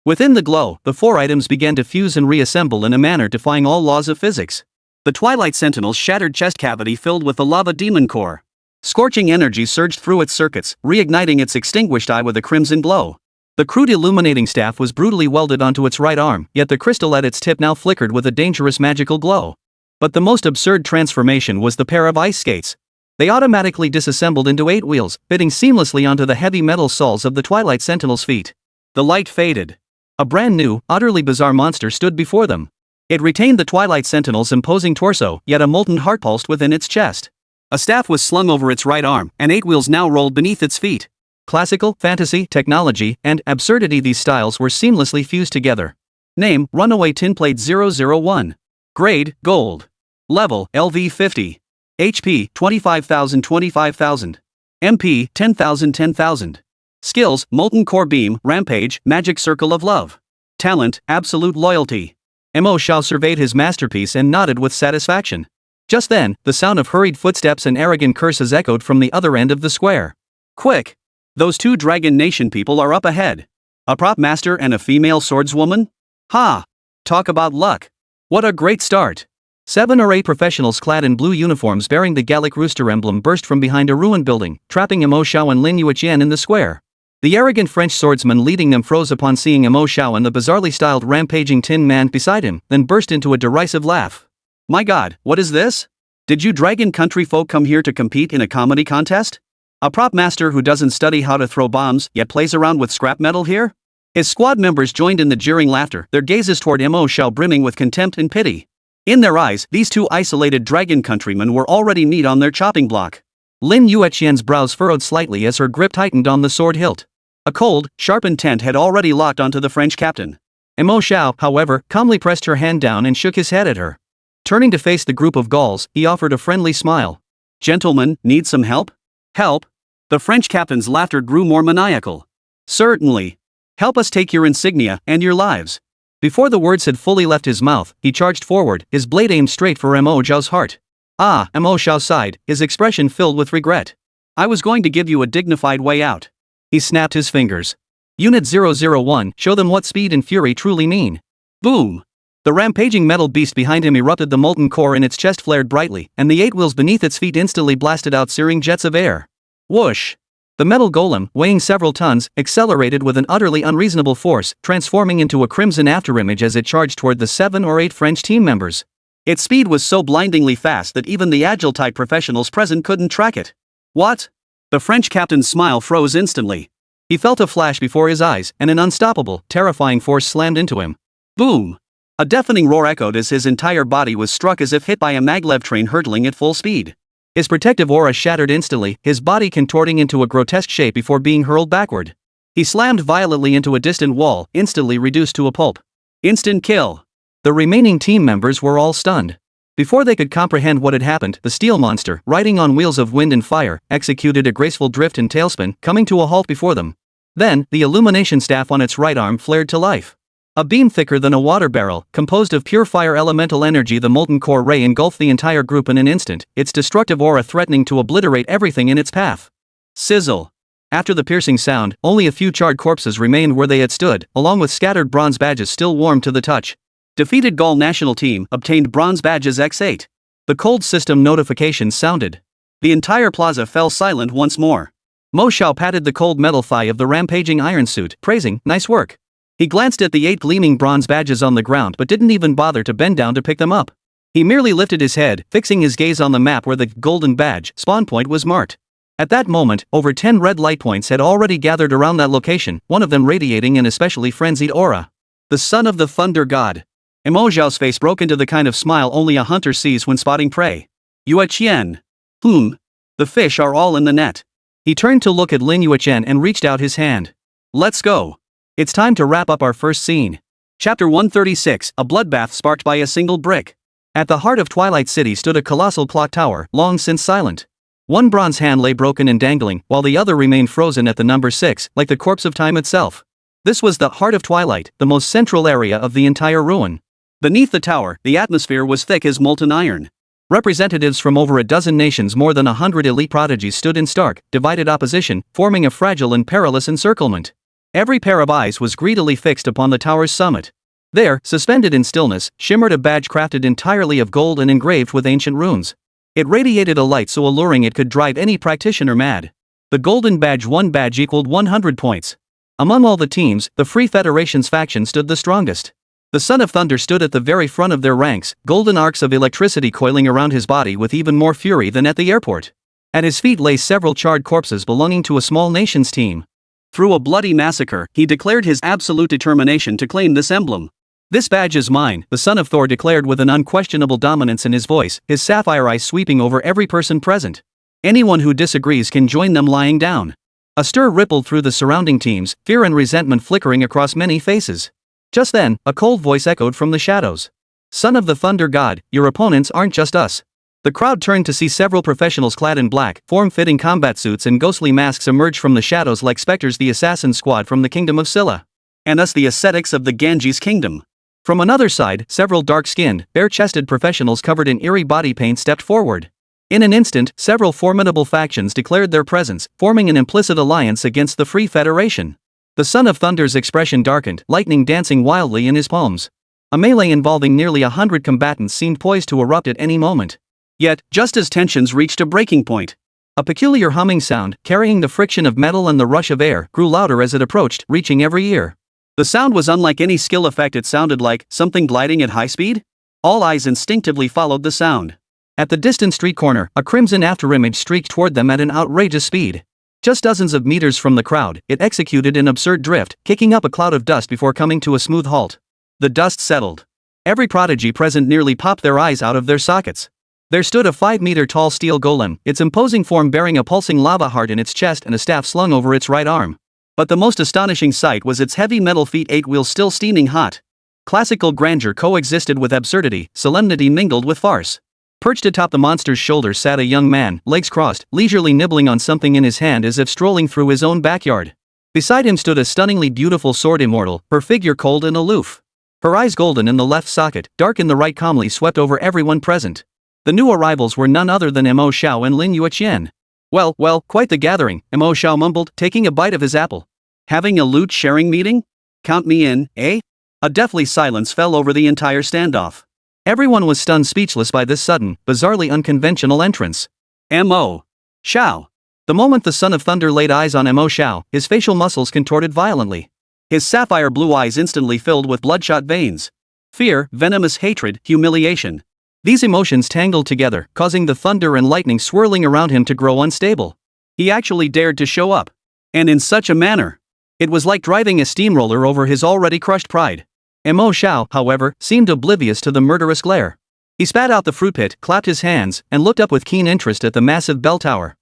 Within the glow, the 4 items began to fuse and reassemble in a manner defying all laws of physics. The Twilight Sentinel's shattered chest cavity filled with the Lava Demon Core. Scorching energy surged through its circuits, reigniting its extinguished eye with a crimson glow. The crude illuminating staff was brutally welded onto its right arm, yet the crystal at its tip now flickered with a dangerous magical glow. But the most absurd transformation was the pair of ice skates. They automatically disassembled into 8 wheels, fitting seamlessly onto the heavy metal soles of the Twilight Sentinel's feet. The light faded. A brand new, utterly bizarre monster stood before them. It retained the Twilight Sentinel's imposing torso, yet a molten heart pulsed within its chest. A staff was slung over its right arm, and 8 wheels now rolled beneath its feet. Classical, fantasy, technology, and absurdity, these styles were seamlessly fused together. Name: Runaway Tinplate 001. Grade: Gold. Level: LV 50. HP: 25,000. MP: 10,000. Skills: Molten Core Beam, Rampage, Magic Circle of Love. Talent: Absolute Loyalty. Mo Xiao surveyed his masterpiece and nodded with satisfaction. Just then, the sound of hurried footsteps and arrogant curses echoed from the other end of the square. Quick! Those 2 Dragon Nation people are up ahead. A prop master and a female swordswoman? Ha! Talk about luck. What a great start. 7 or 8 professionals clad in blue uniforms bearing the Gallic rooster emblem burst from behind a ruined building, trapping Mo Xiao and Lin Yueqian in the square. The arrogant French swordsman leading them froze upon seeing Mo Xiao and the bizarrely styled rampaging tin man beside him, then burst into a derisive laugh. My god, what is this? Did you Dragon Country folk come here to compete in a comedy contest? A prop master who doesn't study how to throw bombs yet plays around with scrap metal here? His squad members joined in the jeering laughter, their gazes toward Mo Xiao brimming with contempt and pity. In their eyes, these 2 isolated dragon countrymen were already meat on their chopping block. Lin Yueqian's brows furrowed slightly as her grip tightened on the sword hilt. A cold, sharp intent had already locked onto the French captain. Mo Xiao, however, calmly pressed her hand down and shook his head at her. Turning to face the group of Gauls, he offered a friendly smile. Gentlemen, need some help? Help? The French captain's laughter grew more maniacal. Certainly. Help us take your insignia and your lives. Before the words had fully left his mouth, he charged forward, his blade aimed straight for Mo Xiao's heart. Mo Xiao sighed, his expression filled with regret. I was going to give you a dignified way out. He snapped his fingers. Unit 001, show them what speed and fury truly mean. Boom! The rampaging metal beast behind him erupted, the molten core in its chest flared brightly, and the 8 wheels beneath its feet instantly blasted out searing jets of air. Whoosh! The metal golem, weighing several tons, accelerated with an utterly unreasonable force, transforming into a crimson afterimage as it charged toward the 7 or 8 French team members. Its speed was so blindingly fast that even the agile-type professionals present couldn't track it. What? The French captain's smile froze instantly. He felt a flash before his eyes, and an unstoppable, terrifying force slammed into him. Boom! A deafening roar echoed as his entire body was struck as if hit by a maglev train hurtling at full speed. His protective aura shattered instantly, his body contorting into a grotesque shape before being hurled backward. He slammed violently into a distant wall, instantly reduced to a pulp. Instant kill. The remaining team members were all stunned. Before they could comprehend what had happened, the steel monster, riding on wheels of wind and fire, executed a graceful drift and tailspin, coming to a halt before them. Then, the illumination staff on its right arm flared to life. A beam thicker than a water barrel, composed of pure fire elemental energy, the molten core ray engulfed the entire group in an instant, its destructive aura threatening to obliterate everything in its path. Sizzle. After the piercing sound, only a few charred corpses remained where they had stood, along with scattered bronze badges still warm to the touch. Defeated Gaul national team obtained bronze badges X8. The cold system notification sounded. The entire plaza fell silent once more. Mo Xiao patted the cold metal thigh of the rampaging iron suit, praising, nice work. He glanced at the 8 gleaming bronze badges on the ground but didn't even bother to bend down to pick them up. He merely lifted his head, fixing his gaze on the map where the golden badge spawn point was marked. At that moment, over 10 red light points had already gathered around that location, one of them radiating an especially frenzied aura. The son of the thunder god. Mo Xiao's face broke into the kind of smile only a hunter sees when spotting prey. Yueqian. The fish are all in the net. He turned to look at Lin Yueqian and reached out his hand. Let's go. It's time to wrap up our first scene. Chapter 136, a bloodbath sparked by a single brick. At the heart of Twilight City stood a colossal clock tower, long since silent. One bronze hand lay broken and dangling, while the other remained frozen at the number 6, like the corpse of time itself. This was the heart of Twilight, the most central area of the entire ruin. Beneath the tower, the atmosphere was thick as molten iron. Representatives from over a dozen nations, more than 100 elite prodigies, stood in stark, divided opposition, forming a fragile and perilous encirclement. Every pair of eyes was greedily fixed upon the tower's summit. There, suspended in stillness, shimmered a badge crafted entirely of gold and engraved with ancient runes. It radiated a light so alluring it could drive any practitioner mad. The golden badge, one badge equaled 100 points. Among all the teams, the Free Federation's faction stood the strongest. The Son of Thunder stood at the very front of their ranks, golden arcs of electricity coiling around his body with even more fury than at the airport. At his feet lay several charred corpses belonging to a small nation's team. Through a bloody massacre, he declared his absolute determination to claim this emblem. This badge is mine, the son of Thor declared with an unquestionable dominance in his voice, his sapphire eyes sweeping over every person present. Anyone who disagrees can join them lying down. A stir rippled through the surrounding teams, fear and resentment flickering across many faces. Just then, a cold voice echoed from the shadows. Son of the Thunder God, your opponents aren't just us. The crowd turned to see several professionals clad in black, form-fitting combat suits and ghostly masks emerge from the shadows like specters, the assassin squad from the kingdom of Scylla. And us, the ascetics of the Ganges kingdom. From another side, several dark-skinned, bare-chested professionals covered in eerie body paint stepped forward. In an instant, several formidable factions declared their presence, forming an implicit alliance against the Free Federation. The Son of Thunder's expression darkened, lightning dancing wildly in his palms. A melee involving nearly 100 combatants seemed poised to erupt at any moment. Yet, just as tensions reached a breaking point, a peculiar humming sound, carrying the friction of metal and the rush of air, grew louder as it approached, reaching every ear. The sound was unlike any skill effect. It sounded like something gliding at high speed. All eyes instinctively followed the sound. At the distant street corner, a crimson afterimage streaked toward them at an outrageous speed. Just dozens of meters from the crowd, it executed an absurd drift, kicking up a cloud of dust before coming to a smooth halt. The dust settled. Every prodigy present nearly popped their eyes out of their sockets. There stood a 5-meter-tall steel golem, its imposing form bearing a pulsing lava heart in its chest and a staff slung over its right arm. But the most astonishing sight was its heavy metal feet, 8 wheels still steaming hot. Classical grandeur coexisted with absurdity, solemnity mingled with farce. Perched atop the monster's shoulders sat a young man, legs crossed, leisurely nibbling on something in his hand as if strolling through his own backyard. Beside him stood a stunningly beautiful Sword Immortal, her figure cold and aloof. Her eyes golden in the left socket, dark in the right, calmly swept over everyone present. The new arrivals were none other than Mo Xiao and Lin Yueqian. Well, quite the gathering, Mo Xiao mumbled, taking a bite of his apple. Having a loot-sharing meeting? Count me in, eh? A deathly silence fell over the entire standoff. Everyone was stunned speechless by this sudden, bizarrely unconventional entrance. Mo Xiao. The moment the Son of Thunder laid eyes on Mo Xiao, his facial muscles contorted violently. His sapphire blue eyes instantly filled with bloodshot veins. Fear, venomous hatred, humiliation. These emotions tangled together, causing the thunder and lightning swirling around him to grow unstable. He actually dared to show up. And in such a manner. It was like driving a steamroller over his already crushed pride. Mo Xiao, however, seemed oblivious to the murderous glare. He spat out the fruit pit, clapped his hands, and looked up with keen interest at the massive bell tower.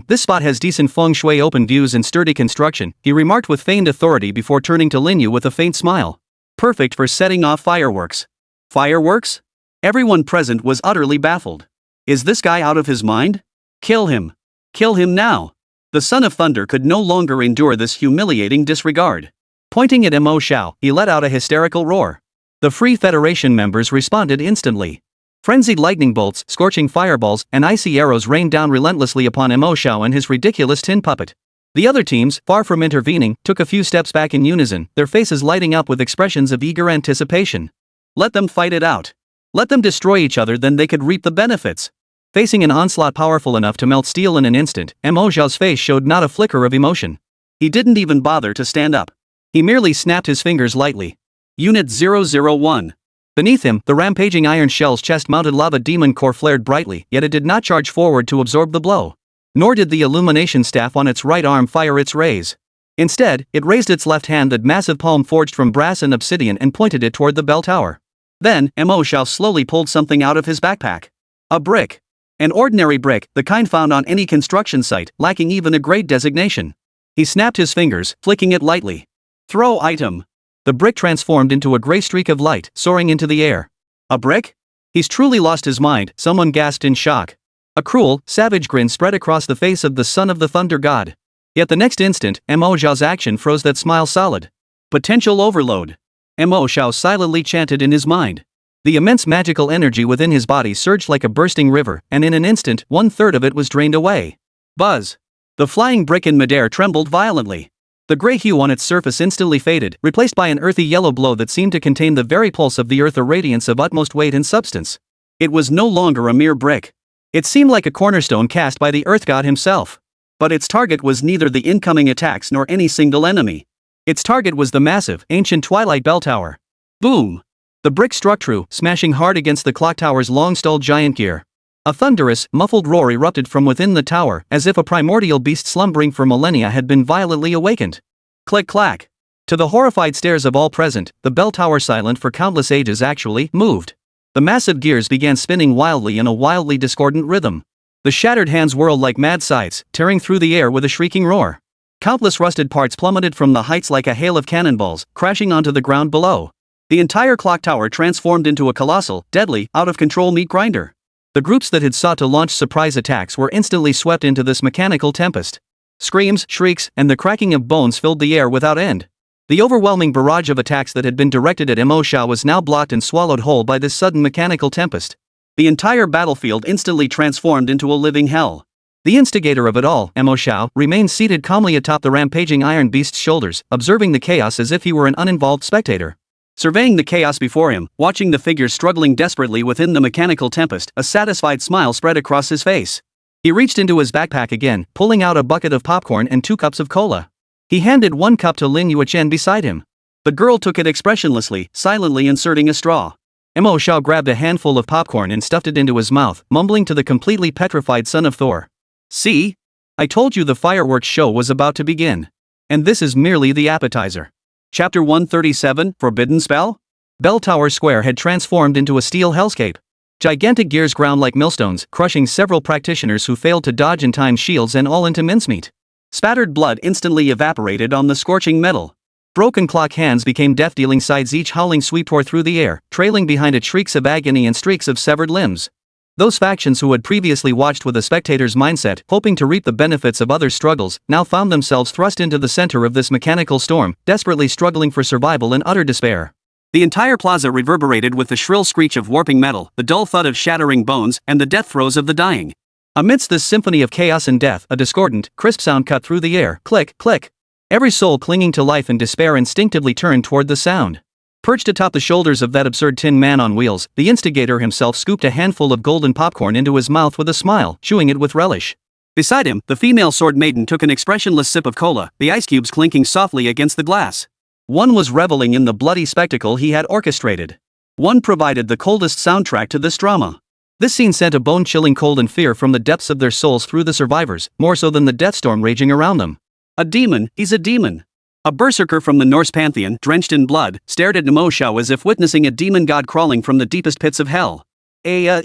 This spot has decent feng shui, open views and sturdy construction, he remarked with feigned authority before turning to Lin Yu with a faint smile. Perfect for setting off fireworks. Fireworks? Everyone present was utterly baffled. Is this guy out of his mind? Kill him. Kill him now. The Son of Thunder could no longer endure this humiliating disregard. Pointing at Mo Xiao, he let out a hysterical roar. The Free Federation members responded instantly. Frenzied lightning bolts, scorching fireballs, and icy arrows rained down relentlessly upon Mo Xiao and his ridiculous tin puppet. The other teams, far from intervening, took a few steps back in unison, their faces lighting up with expressions of eager anticipation. Let them fight it out. Let them destroy each other, then they could reap the benefits. Facing an onslaught powerful enough to melt steel in an instant, Mo Xiao's face showed not a flicker of emotion. He didn't even bother to stand up. He merely snapped his fingers lightly. Unit 001. Beneath him, the rampaging iron shell's chest-mounted lava demon core flared brightly, yet it did not charge forward to absorb the blow. Nor did the illumination staff on its right arm fire its rays. Instead, it raised its left hand, that massive palm forged from brass and obsidian, and pointed it toward the bell tower. Then, Mo Xiao slowly pulled something out of his backpack. A brick. An ordinary brick, the kind found on any construction site, lacking even a grade designation. He snapped his fingers, flicking it lightly. Throw item. The brick transformed into a gray streak of light, soaring into the air. A brick? He's truly lost his mind, someone gasped in shock. A cruel, savage grin spread across the face of the son of the thunder god. Yet the next instant, Mo Xiao's action froze that smile solid. Potential overload. Mo Xiao silently chanted in his mind. The immense magical energy within his body surged like a bursting river, and in an instant, 1/3 of it was drained away. Buzz. The flying brick in midair trembled violently. The gray hue on its surface instantly faded, replaced by an earthy yellow glow that seemed to contain the very pulse of the earth, a radiance of utmost weight and substance. It was no longer a mere brick. It seemed like a cornerstone cast by the earth god himself. But its target was neither the incoming attacks nor any single enemy. Its target was the massive, ancient Twilight Bell Tower. Boom! The brick struck true, smashing hard against the clock tower's long-stalled giant gear. A thunderous, muffled roar erupted from within the tower, as if a primordial beast slumbering for millennia had been violently awakened. Click-clack. To the horrified stares of all present, the bell tower, silent for countless ages, actually moved. The massive gears began spinning wildly in a wildly discordant rhythm. The shattered hands whirled like mad scythes, tearing through the air with a shrieking roar. Countless rusted parts plummeted from the heights like a hail of cannonballs, crashing onto the ground below. The entire clock tower transformed into a colossal, deadly, out-of-control meat grinder. The groups that had sought to launch surprise attacks were instantly swept into this mechanical tempest. Screams, shrieks, and the cracking of bones filled the air without end. The overwhelming barrage of attacks that had been directed at Mo Xiao was now blocked and swallowed whole by this sudden mechanical tempest. The entire battlefield instantly transformed into a living hell. The instigator of it all, Mo Xiao, remained seated calmly atop the rampaging iron beast's shoulders, observing the chaos as if he were an uninvolved spectator. Surveying the chaos before him, watching the figures struggling desperately within the mechanical tempest, a satisfied smile spread across his face. He reached into his backpack again, pulling out a bucket of popcorn and 2 cups of cola. He handed 1 cup to Lin Yueqian beside him. The girl took it expressionlessly, silently inserting a straw. Mo Xiao grabbed a handful of popcorn and stuffed it into his mouth, mumbling to the completely petrified son of Thor. See? I told you the fireworks show was about to begin. And this is merely the appetizer. Chapter 137, Forbidden Spell? Bell Tower Square had transformed into a steel hellscape. Gigantic gears ground like millstones, crushing several practitioners who failed to dodge in time, shields and all into mincemeat. Spattered blood instantly evaporated on the scorching metal. Broken clock hands became death-dealing sides, each howling sweep tore through the air, trailing behind it shrieks of agony and streaks of severed limbs. Those factions who had previously watched with a spectator's mindset, hoping to reap the benefits of others' struggles, now found themselves thrust into the center of this mechanical storm, desperately struggling for survival in utter despair. The entire plaza reverberated with the shrill screech of warping metal, the dull thud of shattering bones, and the death throes of the dying. Amidst this symphony of chaos and death, a discordant, crisp sound cut through the air. Click, click. Every soul clinging to life and despair instinctively turned toward the sound. Perched atop the shoulders of that absurd tin man on wheels, the instigator himself scooped a handful of golden popcorn into his mouth with a smile, chewing it with relish. Beside him, the female sword maiden took an expressionless sip of cola, the ice cubes clinking softly against the glass. One was reveling in the bloody spectacle he had orchestrated. One provided the coldest soundtrack to this drama. This scene sent a bone-chilling cold and fear from the depths of their souls through the survivors, more so than the death storm raging around them. A demon, he's a demon. A berserker from the Norse pantheon, drenched in blood, stared at Mo Xiao as if witnessing a demon god crawling from the deepest pits of hell. Mo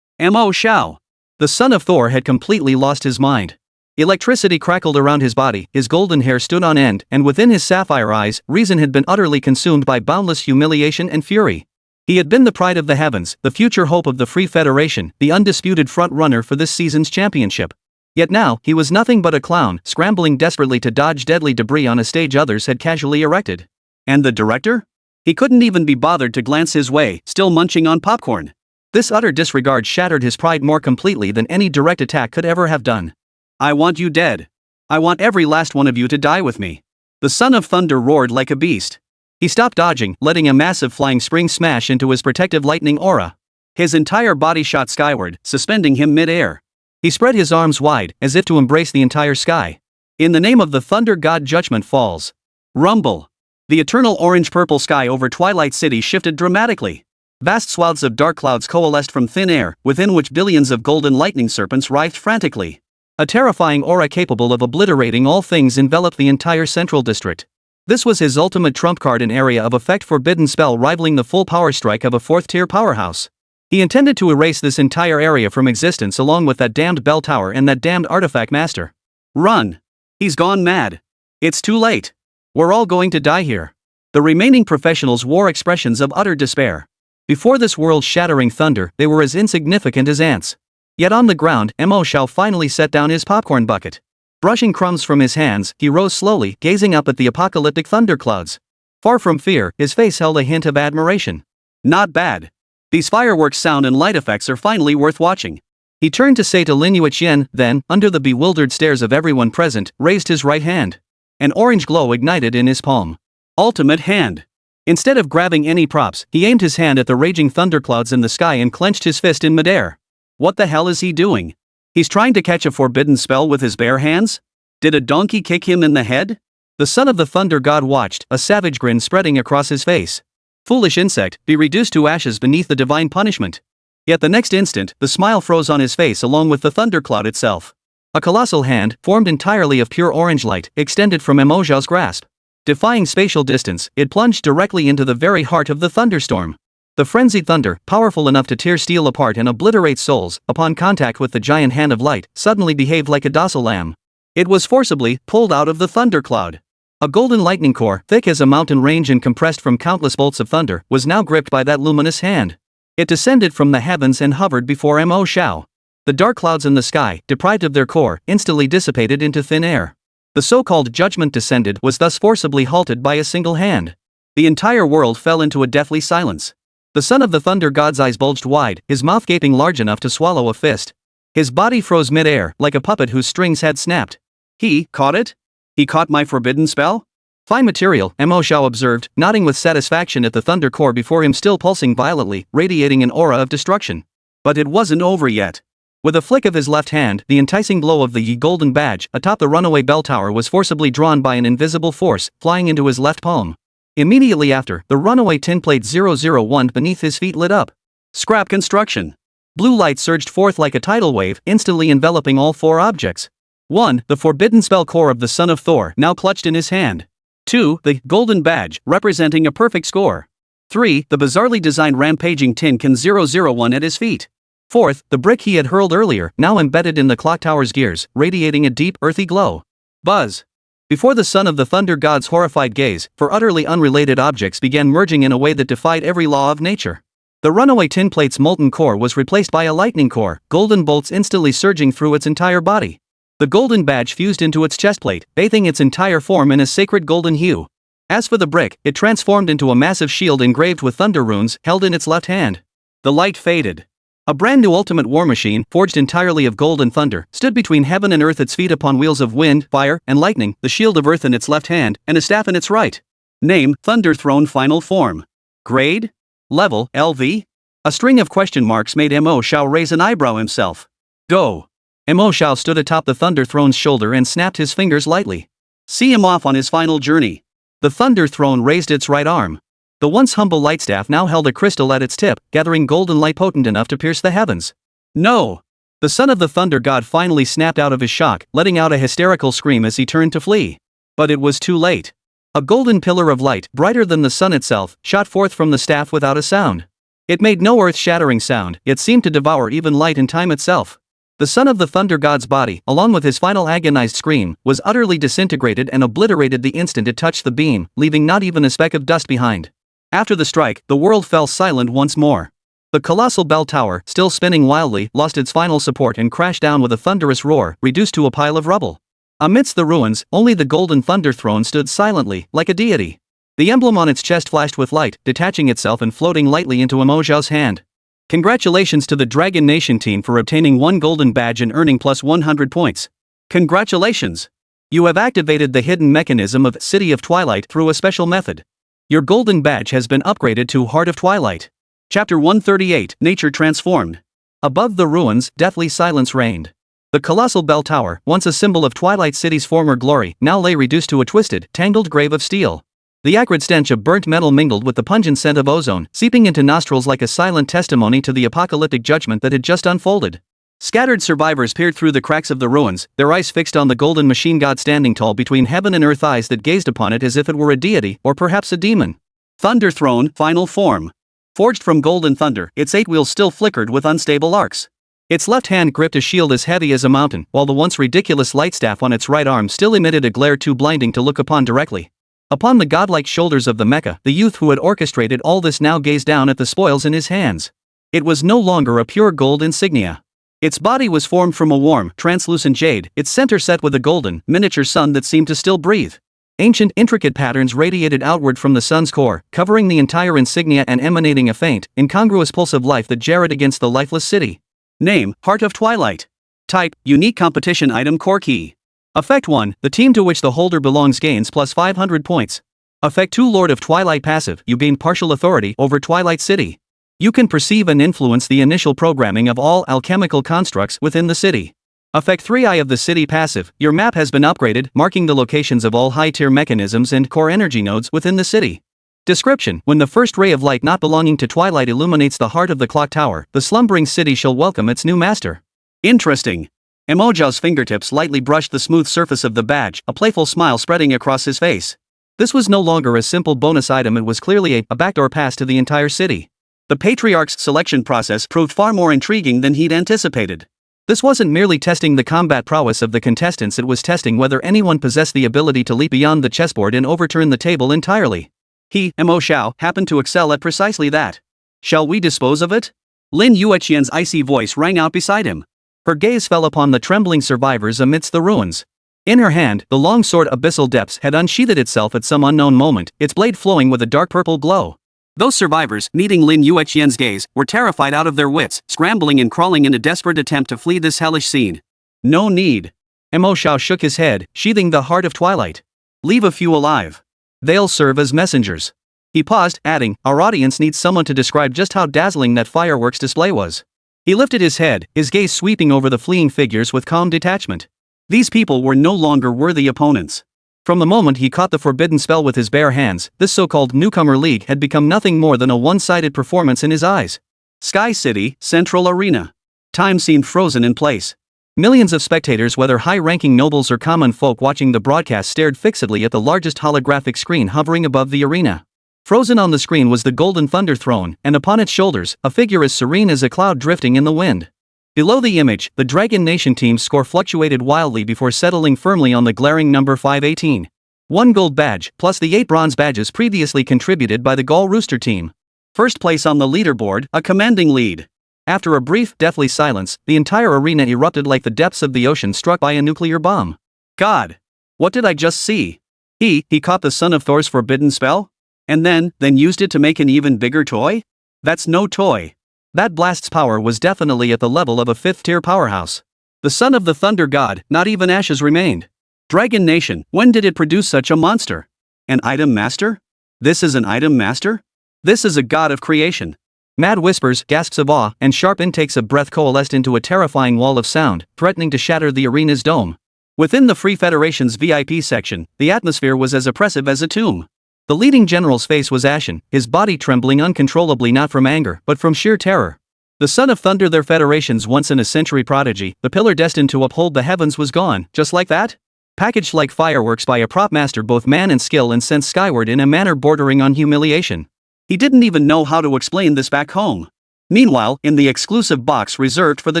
Xiao. The son of Thor had completely lost his mind. Electricity crackled around his body, his golden hair stood on end, and within his sapphire eyes, reason had been utterly consumed by boundless humiliation and fury. He had been the pride of the heavens, the future hope of the Free Federation, the undisputed front-runner for this season's championship. Yet now, he was nothing but a clown, scrambling desperately to dodge deadly debris on a stage others had casually erected. And the director? He couldn't even be bothered to glance his way, still munching on popcorn. This utter disregard shattered his pride more completely than any direct attack could ever have done. I want you dead. I want every last one of you to die with me. The son of thunder roared like a beast. He stopped dodging, letting a massive flying spring smash into his protective lightning aura. His entire body shot skyward, suspending him mid-air. He spread his arms wide, as if to embrace the entire sky. In the name of the thunder god, judgment falls. Rumble. The eternal orange-purple sky over Twilight City shifted dramatically. Vast swaths of dark clouds coalesced from thin air, within which billions of golden lightning serpents writhed frantically. A terrifying aura capable of obliterating all things enveloped the entire central district. This was his ultimate trump card, an area of effect forbidden spell rivaling the full power strike of a 4th-tier powerhouse. He intended to erase this entire area from existence along with that damned bell tower and that damned artifact master. Run! He's gone mad. It's too late. We're all going to die here. The remaining professionals wore expressions of utter despair. Before this world-shattering thunder, they were as insignificant as ants. Yet on the ground, Mo Xiao finally set down his popcorn bucket. Brushing crumbs from his hands, he rose slowly, gazing up at the apocalyptic thunderclouds. Far from fear, his face held a hint of admiration. Not bad. These fireworks sound and light effects are finally worth watching. He turned to say to Lin Yueqian, then, under the bewildered stares of everyone present, raised his right hand. An orange glow ignited in his palm. Ultimate hand. Instead of grabbing any props, he aimed his hand at the raging thunderclouds in the sky and clenched his fist in midair. What the hell is he doing? He's trying to catch a forbidden spell with his bare hands? Did a donkey kick him in the head? The son of the thunder god watched, a savage grin spreading across his face. Foolish insect, be reduced to ashes beneath the divine punishment. Yet the next instant, the smile froze on his face along with the thundercloud itself. A colossal hand, formed entirely of pure orange light, extended from Mo Xiao's grasp. Defying spatial distance, it plunged directly into the very heart of the thunderstorm. The frenzied thunder, powerful enough to tear steel apart and obliterate souls, upon contact with the giant hand of light, suddenly behaved like a docile lamb. It was forcibly pulled out of the thundercloud. A golden lightning core, thick as a mountain range and compressed from countless bolts of thunder, was now gripped by that luminous hand. It descended from the heavens and hovered before Mo Xiao. The dark clouds in the sky, deprived of their core, instantly dissipated into thin air. The so-called judgment descended was thus forcibly halted by a single hand. The entire world fell into a deathly silence. The son of the thunder god's eyes bulged wide, his mouth gaping large enough to swallow a fist. His body froze mid-air, like a puppet whose strings had snapped. He caught it? He caught my forbidden spell? Fine material, Mo Xiao observed, nodding with satisfaction at the thunder core before him still pulsing violently, radiating an aura of destruction. But it wasn't over yet. With a flick of his left hand, the enticing glow of the golden badge atop the runaway bell tower was forcibly drawn by an invisible force, flying into his left palm. Immediately after, the runaway tinplate 001 beneath his feet lit up. Scrap construction. Blue light surged forth like a tidal wave, instantly enveloping all four objects. 1. The forbidden spell core of the son of Thor, now clutched in his hand. 2. The golden badge, representing a perfect score. 3. The bizarrely designed rampaging tin can 001 at his feet. 4th, the brick he had hurled earlier, now embedded in the clock tower's gears, radiating a deep, earthy glow. Buzz. Before the son of the thunder god's horrified gaze, four utterly unrelated objects began merging in a way that defied every law of nature. The runaway tin plate's molten core was replaced by a lightning core, golden bolts instantly surging through its entire body. The golden badge fused into its chestplate, bathing its entire form in a sacred golden hue. As for the brick, it transformed into a massive shield engraved with thunder runes, held in its left hand. The light faded. A brand new ultimate war machine, forged entirely of gold and thunder, stood between heaven and earth, its feet upon wheels of wind, fire, and lightning, the shield of earth in its left hand, and a staff in its right. Name, Thunder Throne Final Form. Grade? Level, LV? A string of question marks made Mo Xiao raise an eyebrow himself. Go. Mo Xiao stood atop the Thunder Throne's shoulder and snapped his fingers lightly. See him off on his final journey. The Thunder Throne raised its right arm. The once humble lightstaff now held a crystal at its tip, gathering golden light potent enough to pierce the heavens. No! The son of the thunder god finally snapped out of his shock, letting out a hysterical scream as he turned to flee. But it was too late. A golden pillar of light, brighter than the sun itself, shot forth from the staff without a sound. It made no earth-shattering sound, yet seemed to devour even light and time itself. The son of the thunder god's body, along with his final agonized scream, was utterly disintegrated and obliterated the instant it touched the beam, leaving not even a speck of dust behind. After the strike, the world fell silent once more. The colossal bell tower, still spinning wildly, lost its final support and crashed down with a thunderous roar, reduced to a pile of rubble. Amidst the ruins, only the golden thunder throne stood silently, like a deity. The emblem on its chest flashed with light, detaching itself and floating lightly into Mo Xiao's hand. Congratulations to the Dragon Nation team for obtaining one golden badge and earning plus 100 points. Congratulations! You have activated the hidden mechanism of City of Twilight through a special method. Your golden badge has been upgraded to Heart of Twilight. Chapter 138, Nature Transformed. Above the ruins, deathly silence reigned. The colossal bell tower, once a symbol of Twilight City's former glory, now lay reduced to a twisted, tangled grave of steel. The acrid stench of burnt metal mingled with the pungent scent of ozone, seeping into nostrils like a silent testimony to the apocalyptic judgment that had just unfolded. Scattered survivors peered through the cracks of the ruins, their eyes fixed on the golden machine god standing tall between heaven and earth, eyes that gazed upon it as if it were a deity or perhaps a demon. Thunder Throne Final Form. Forged from golden thunder, its 8 wheels still flickered with unstable arcs. Its left hand gripped a shield as heavy as a mountain, while the once ridiculous light staff on its right arm still emitted a glare too blinding to look upon directly. Upon the godlike shoulders of the mecha, the youth who had orchestrated all this now gazed down at the spoils in his hands. It was no longer a pure gold insignia. Its body was formed from a warm, translucent jade, its center set with a golden, miniature sun that seemed to still breathe. Ancient, intricate patterns radiated outward from the sun's core, covering the entire insignia and emanating a faint, incongruous pulse of life that jarred against the lifeless city. Name, Heart of Twilight. Type, Unique Competition Item Core Key. Effect 1, the team to which the holder belongs gains plus 500 points. Effect 2, Lord of Twilight passive, you gain partial authority over Twilight City. You can perceive and influence the initial programming of all alchemical constructs within the city. Effect 3, Eye of the City passive, your map has been upgraded, marking the locations of all high-tier mechanisms and core energy nodes within the city. Description, when the first ray of light not belonging to Twilight illuminates the heart of the clock tower, the slumbering city shall welcome its new master. Interesting. Mo Xiao's fingertips lightly brushed the smooth surface of the badge, a playful smile spreading across his face. This was no longer a simple bonus item, it was clearly a backdoor pass to the entire city. The Patriarch's selection process proved far more intriguing than he'd anticipated. This wasn't merely testing the combat prowess of the contestants, it was testing whether anyone possessed the ability to leap beyond the chessboard and overturn the table entirely. He, Mo Xiao, happened to excel at precisely that. Shall we dispose of it? Lin Yueqian's icy voice rang out beside him. Her gaze fell upon the trembling survivors amidst the ruins. In her hand, the long sword Abyssal Depths had unsheathed itself at some unknown moment, its blade flowing with a dark purple glow. Those survivors, meeting Lin Yueqian's gaze, were terrified out of their wits, scrambling and crawling in a desperate attempt to flee this hellish scene. No need. Mo Xiao shook his head, sheathing the Heart of Twilight. Leave a few alive. They'll serve as messengers. He paused, adding, our audience needs someone to describe just how dazzling that fireworks display was. He lifted his head, his gaze sweeping over the fleeing figures with calm detachment. These people were no longer worthy opponents. From the moment he caught the forbidden spell with his bare hands, this so-called newcomer league had become nothing more than a one-sided performance in his eyes. Sky City, Central Arena. Time seemed frozen in place. Millions of spectators, whether high-ranking nobles or common folk watching the broadcast, stared fixedly at the largest holographic screen hovering above the arena. Frozen on the screen was the golden thunder throne, and upon its shoulders, a figure as serene as a cloud drifting in the wind. Below the image, the Dragon Nation team's score fluctuated wildly before settling firmly on the glaring number 518. 1 gold badge, plus the 8 bronze badges previously contributed by the Gaul Rooster team. First place on the leaderboard, a commanding lead. After a brief, deathly silence, the entire arena erupted like the depths of the ocean struck by a nuclear bomb. God! What did I just see? He caught the son of Thor's forbidden spell? And then used it to make an even bigger toy? That's no toy. That blast's power was definitely at the level of a 5th-tier powerhouse. The son of the thunder god, not even ashes remained. Dragon Nation, when did it produce such a monster? An item master? This is an item master? This is a god of creation. Mad whispers, gasps of awe, and sharp intakes of breath coalesced into a terrifying wall of sound, threatening to shatter the arena's dome. Within the Free Federation's VIP section, the atmosphere was as oppressive as a tomb. The leading general's face was ashen, his body trembling uncontrollably, not from anger, but from sheer terror. The son of thunder, their federation's once-in-a-century prodigy, the pillar destined to uphold the heavens, was gone, just like that? Packaged like fireworks by a prop master, both man and skill, and sent skyward in a manner bordering on humiliation. He didn't even know how to explain this back home. Meanwhile, in the exclusive box reserved for the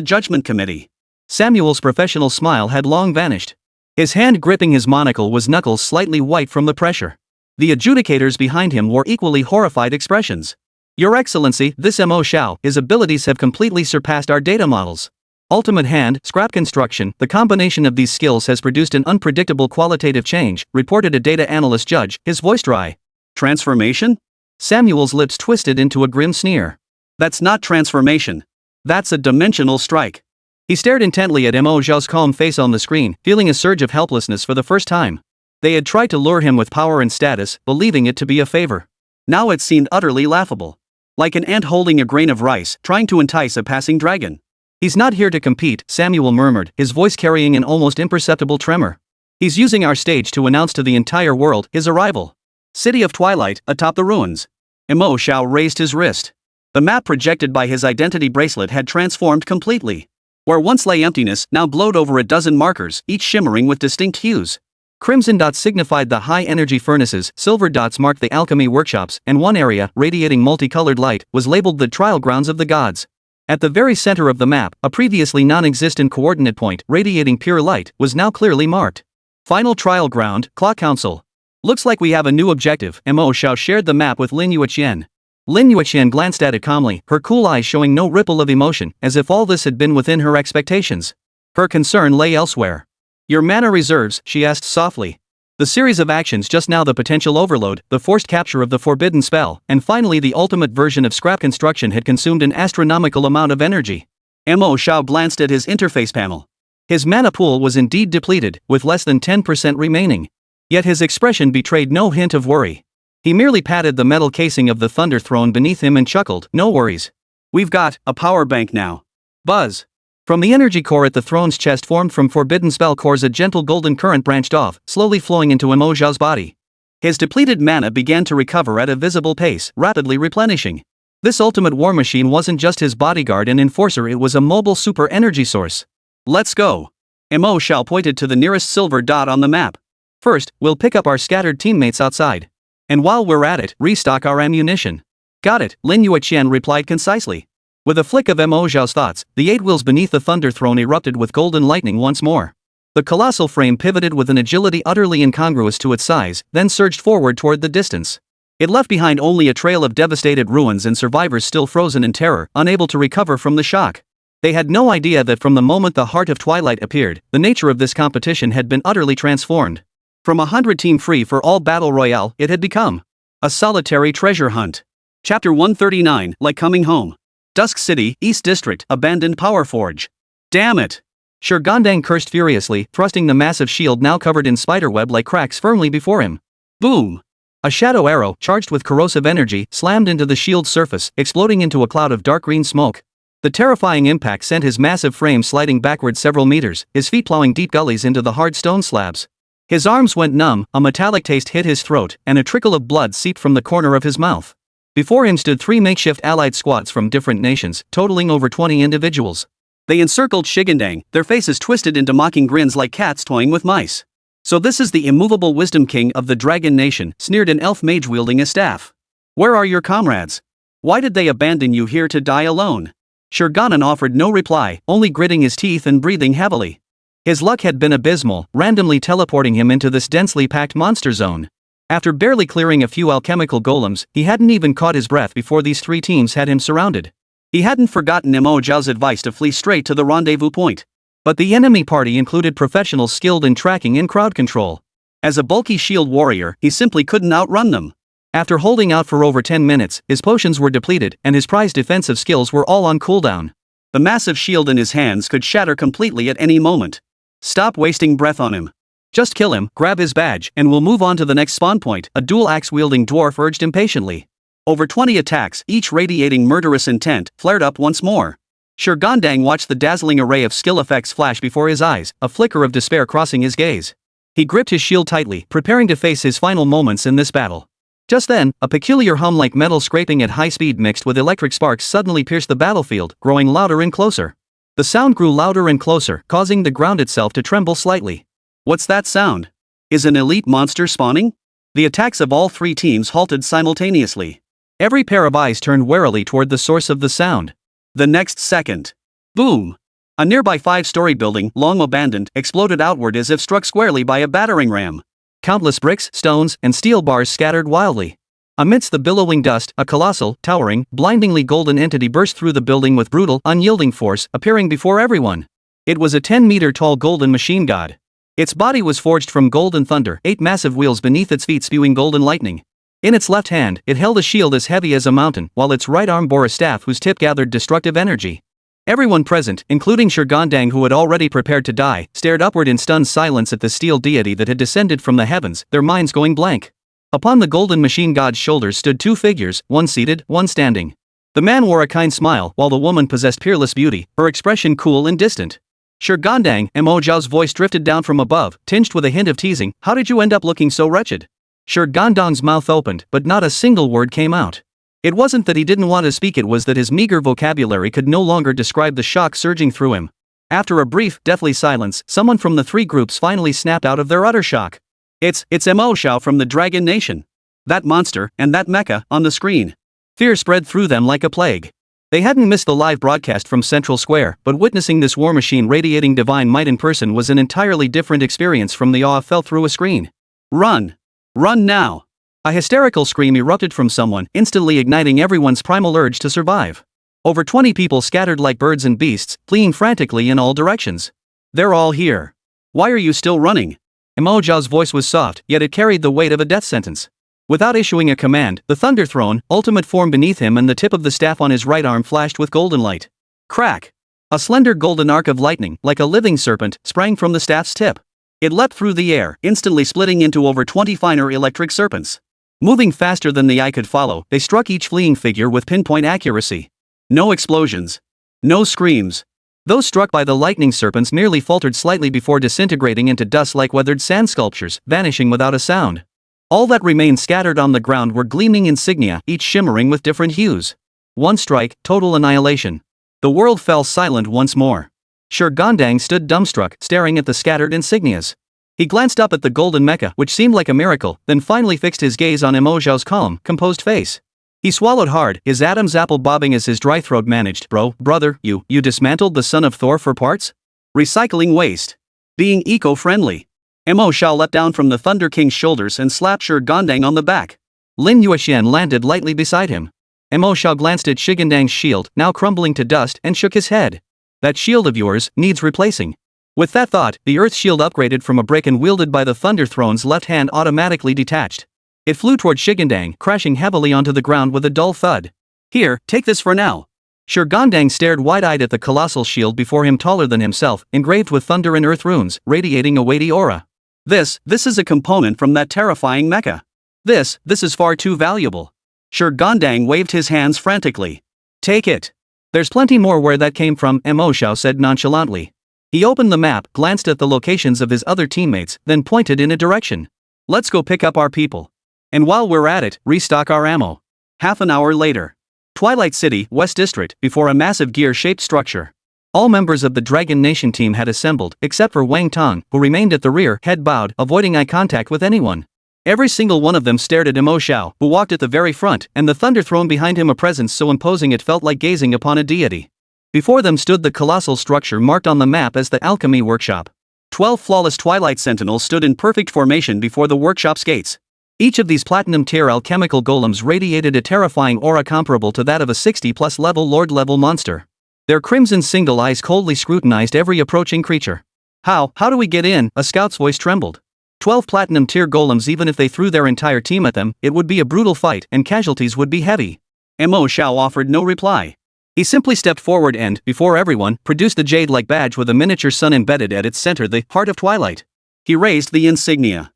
Judgment Committee, Samuel's professional smile had long vanished. His hand gripping his monocle was knuckles slightly white from the pressure. The adjudicators behind him wore equally horrified expressions. Your Excellency, this Mo Xiao, his abilities have completely surpassed our data models. Ultimate hand, scrap construction, the combination of these skills has produced an unpredictable qualitative change, reported a data analyst judge, his voice dry. Transformation? Samuel's lips twisted into a grim sneer. That's not transformation. That's a dimensional strike. He stared intently at Mo Xiao's calm face on the screen, feeling a surge of helplessness for the first time. They had tried to lure him with power and status, believing it to be a favor. Now it seemed utterly laughable. Like an ant holding a grain of rice, trying to entice a passing dragon. He's not here to compete, Samuel murmured, his voice carrying an almost imperceptible tremor. He's using our stage to announce to the entire world his arrival. City of Twilight, atop the ruins. Mo Xiao raised his wrist. The map projected by his identity bracelet had transformed completely. Where once lay emptiness now glowed over a dozen markers, each shimmering with distinct hues. Crimson dots signified the high-energy furnaces, silver dots marked the alchemy workshops, and one area, radiating multicolored light, was labeled the trial grounds of the gods. At the very center of the map, a previously non-existent coordinate point, radiating pure light, was now clearly marked. Final trial ground, Clock Council. Looks like we have a new objective. Mo Xiao shared the map with Lin Yueqian. Lin Yueqian glanced at it calmly, her cool eyes showing no ripple of emotion, as if all this had been within her expectations. Her concern lay elsewhere. Your mana reserves, she asked softly. The series of actions just now, the potential overload, the forced capture of the forbidden spell, and finally the ultimate version of scrap construction had consumed an astronomical amount of energy. Mo Xiao glanced at his interface panel. His mana pool was indeed depleted, with less than 10% remaining. Yet his expression betrayed no hint of worry. He merely patted the metal casing of the thunder throne beneath him and chuckled, "No worries. We've got a power bank now." Buzz. From the energy core at the throne's chest formed from forbidden spell cores, a gentle golden current branched off, slowly flowing into Mo Xiao's body. His depleted mana began to recover at a visible pace, rapidly replenishing. This ultimate war machine wasn't just his bodyguard and enforcer, it was a mobile super energy source. Let's go. Mo Xiao pointed to the nearest silver dot on the map. First, we'll pick up our scattered teammates outside. And while we're at it, restock our ammunition. Got it, Lin Yueqian replied concisely. With a flick of Mo Xiao's thoughts, the 8 wheels beneath the thunder throne erupted with golden lightning once more. The colossal frame pivoted with an agility utterly incongruous to its size, then surged forward toward the distance. It left behind only a trail of devastated ruins and survivors still frozen in terror, unable to recover from the shock. They had no idea that from the moment the Heart of Twilight appeared, the nature of this competition had been utterly transformed. From a 100-team free-for-all battle royale, it had become a solitary treasure hunt. Chapter 139, Like Coming Home. Dusk City, East District, abandoned power forge. Damn it! Shurgandang cursed furiously, thrusting the massive shield now covered in spiderweb-like cracks firmly before him. Boom! A shadow arrow, charged with corrosive energy, slammed into the shield's surface, exploding into a cloud of dark green smoke. The terrifying impact sent his massive frame sliding backward several meters, his feet plowing deep gullies into the hard stone slabs. His arms went numb, a metallic taste hit his throat, and a trickle of blood seeped from the corner of his mouth. Before him stood 3 makeshift allied squads from different nations, totaling over 20 individuals. They encircled Shigandang, their faces twisted into mocking grins like cats toying with mice. "So this is the immovable wisdom king of the dragon nation," sneered an elf mage wielding a staff. "Where are your comrades? Why did they abandon you here to die alone?" Shurganan offered no reply, only gritting his teeth and breathing heavily. His luck had been abysmal, randomly teleporting him into this densely packed monster zone. After barely clearing a few alchemical golems, he hadn't even caught his breath before these 3 teams had him surrounded. He hadn't forgotten Mo Xiao's advice to flee straight to the rendezvous point. But the enemy party included professionals skilled in tracking and crowd control. As a bulky shield warrior, he simply couldn't outrun them. After holding out for over 10 minutes, his potions were depleted, and his prized defensive skills were all on cooldown. The massive shield in his hands could shatter completely at any moment. Stop wasting breath on him. Just kill him, grab his badge, and we'll move on to the next spawn point, a dual-axe-wielding dwarf urged impatiently. Over 20 attacks, each radiating murderous intent, flared up once more. Shurgandang watched the dazzling array of skill effects flash before his eyes, a flicker of despair crossing his gaze. He gripped his shield tightly, preparing to face his final moments in this battle. Just then, a peculiar hum like metal scraping at high speed mixed with electric sparks suddenly pierced the battlefield, growing louder and closer. The sound grew louder and closer, causing the ground itself to tremble slightly. What's that sound? Is an elite monster spawning? The attacks of all 3 teams halted simultaneously. Every pair of eyes turned warily toward the source of the sound. The next second. Boom! A nearby 5-story building, long abandoned, exploded outward as if struck squarely by a battering ram. Countless bricks, stones, and steel bars scattered wildly. Amidst the billowing dust, a colossal, towering, blindingly golden entity burst through the building with brutal, unyielding force, appearing before everyone. It was a 10-meter-tall golden machine god. Its body was forged from golden thunder, 8 massive wheels beneath its feet spewing golden lightning. In its left hand, it held a shield as heavy as a mountain, while its right arm bore a staff whose tip gathered destructive energy. Everyone present, including Shurgandang who had already prepared to die, stared upward in stunned silence at the steel deity that had descended from the heavens, their minds going blank. Upon the golden machine god's shoulders stood 2 figures, one seated, one standing. The man wore a kind smile, while the woman possessed peerless beauty, her expression cool and distant. Shurgandang, Mo Xiao's voice drifted down from above, tinged with a hint of teasing. "How did you end up looking so wretched?" Shurgandang's mouth opened, but not a single word came out. It wasn't that he didn't want to speak, it was that his meager vocabulary could no longer describe the shock surging through him. After a brief, deathly silence, someone from the 3 groups finally snapped out of their utter shock. It's Mo Xiao from the Dragon Nation. That monster, and that mecha, on the screen. Fear spread through them like a plague. They hadn't missed the live broadcast from Central Square, but witnessing this war machine radiating divine might in person was an entirely different experience from the awe felt through a screen. Run! Run now! A hysterical scream erupted from someone, instantly igniting everyone's primal urge to survive. Over 20 people scattered like birds and beasts, fleeing frantically in all directions. They're all here. Why are you still running? Mo Xiao's voice was soft, yet it carried the weight of a death sentence. Without issuing a command, the Thunder Throne, ultimate form beneath him and the tip of the staff on his right arm flashed with golden light. Crack! A slender golden arc of lightning, like a living serpent, sprang from the staff's tip. It leapt through the air, instantly splitting into over 20 finer electric serpents. Moving faster than the eye could follow, they struck each fleeing figure with pinpoint accuracy. No explosions. No screams. Those struck by the lightning serpents merely faltered slightly before disintegrating into dust like weathered sand sculptures, vanishing without a sound. All that remained scattered on the ground were gleaming insignia, each shimmering with different hues. One strike, total annihilation. The world fell silent once more. Shi Gandang stood dumbstruck, staring at the scattered insignias. He glanced up at the golden mecha, which seemed like a miracle, then finally fixed his gaze on Mo Xiao's calm, composed face. He swallowed hard, his Adam's apple bobbing as his dry throat managed. Brother, you dismantled the son of Thor for parts? Recycling waste. Being eco-friendly. Mo Xiao leapt down from the Thunder King's shoulders and slapped Shi Gandang on the back. Lin Yueqian landed lightly beside him. Mo Xiao glanced at Shi Gandang's shield, now crumbling to dust, and shook his head. That shield of yours needs replacing. With that thought, the Earth shield upgraded from a brick and wielded by the Thunder Throne's left hand automatically detached. It flew toward Shi Gandang, crashing heavily onto the ground with a dull thud. Here, take this for now. Shi Gandang stared wide-eyed at the colossal shield before him, taller than himself, engraved with thunder and earth runes, radiating a weighty aura. This is a component from that terrifying mecha. This is far too valuable. Shi Gandang waved his hands frantically. Take it. There's plenty more where that came from, Mo Xiao said nonchalantly. He opened the map, glanced at the locations of his other teammates, then pointed in a direction. Let's go pick up our people. And while we're at it, restock our ammo. Half an hour later. Twilight City, West District, before a massive gear-shaped structure. All members of the Dragon Nation team had assembled, except for Wang Tong, who remained at the rear, head bowed, avoiding eye contact with anyone. Every single one of them stared at Mo Xiao, who walked at the very front, and the Thunder Throne behind him, a presence so imposing it felt like gazing upon a deity. Before them stood the colossal structure marked on the map as the Alchemy Workshop. 12 flawless Twilight Sentinels stood in perfect formation before the workshop's gates. Each of these platinum-tier alchemical golems radiated a terrifying aura comparable to that of a 60-plus level Lord-level monster. Their crimson single eyes coldly scrutinized every approaching creature. How do we get in? A scout's voice trembled. 12 platinum-tier golems, even if they threw their entire team at them, it would be a brutal fight and casualties would be heavy. Mo Xiao offered no reply. He simply stepped forward and, before everyone, produced the jade-like badge with a miniature sun embedded at its center, the Heart of Twilight. He raised the insignia.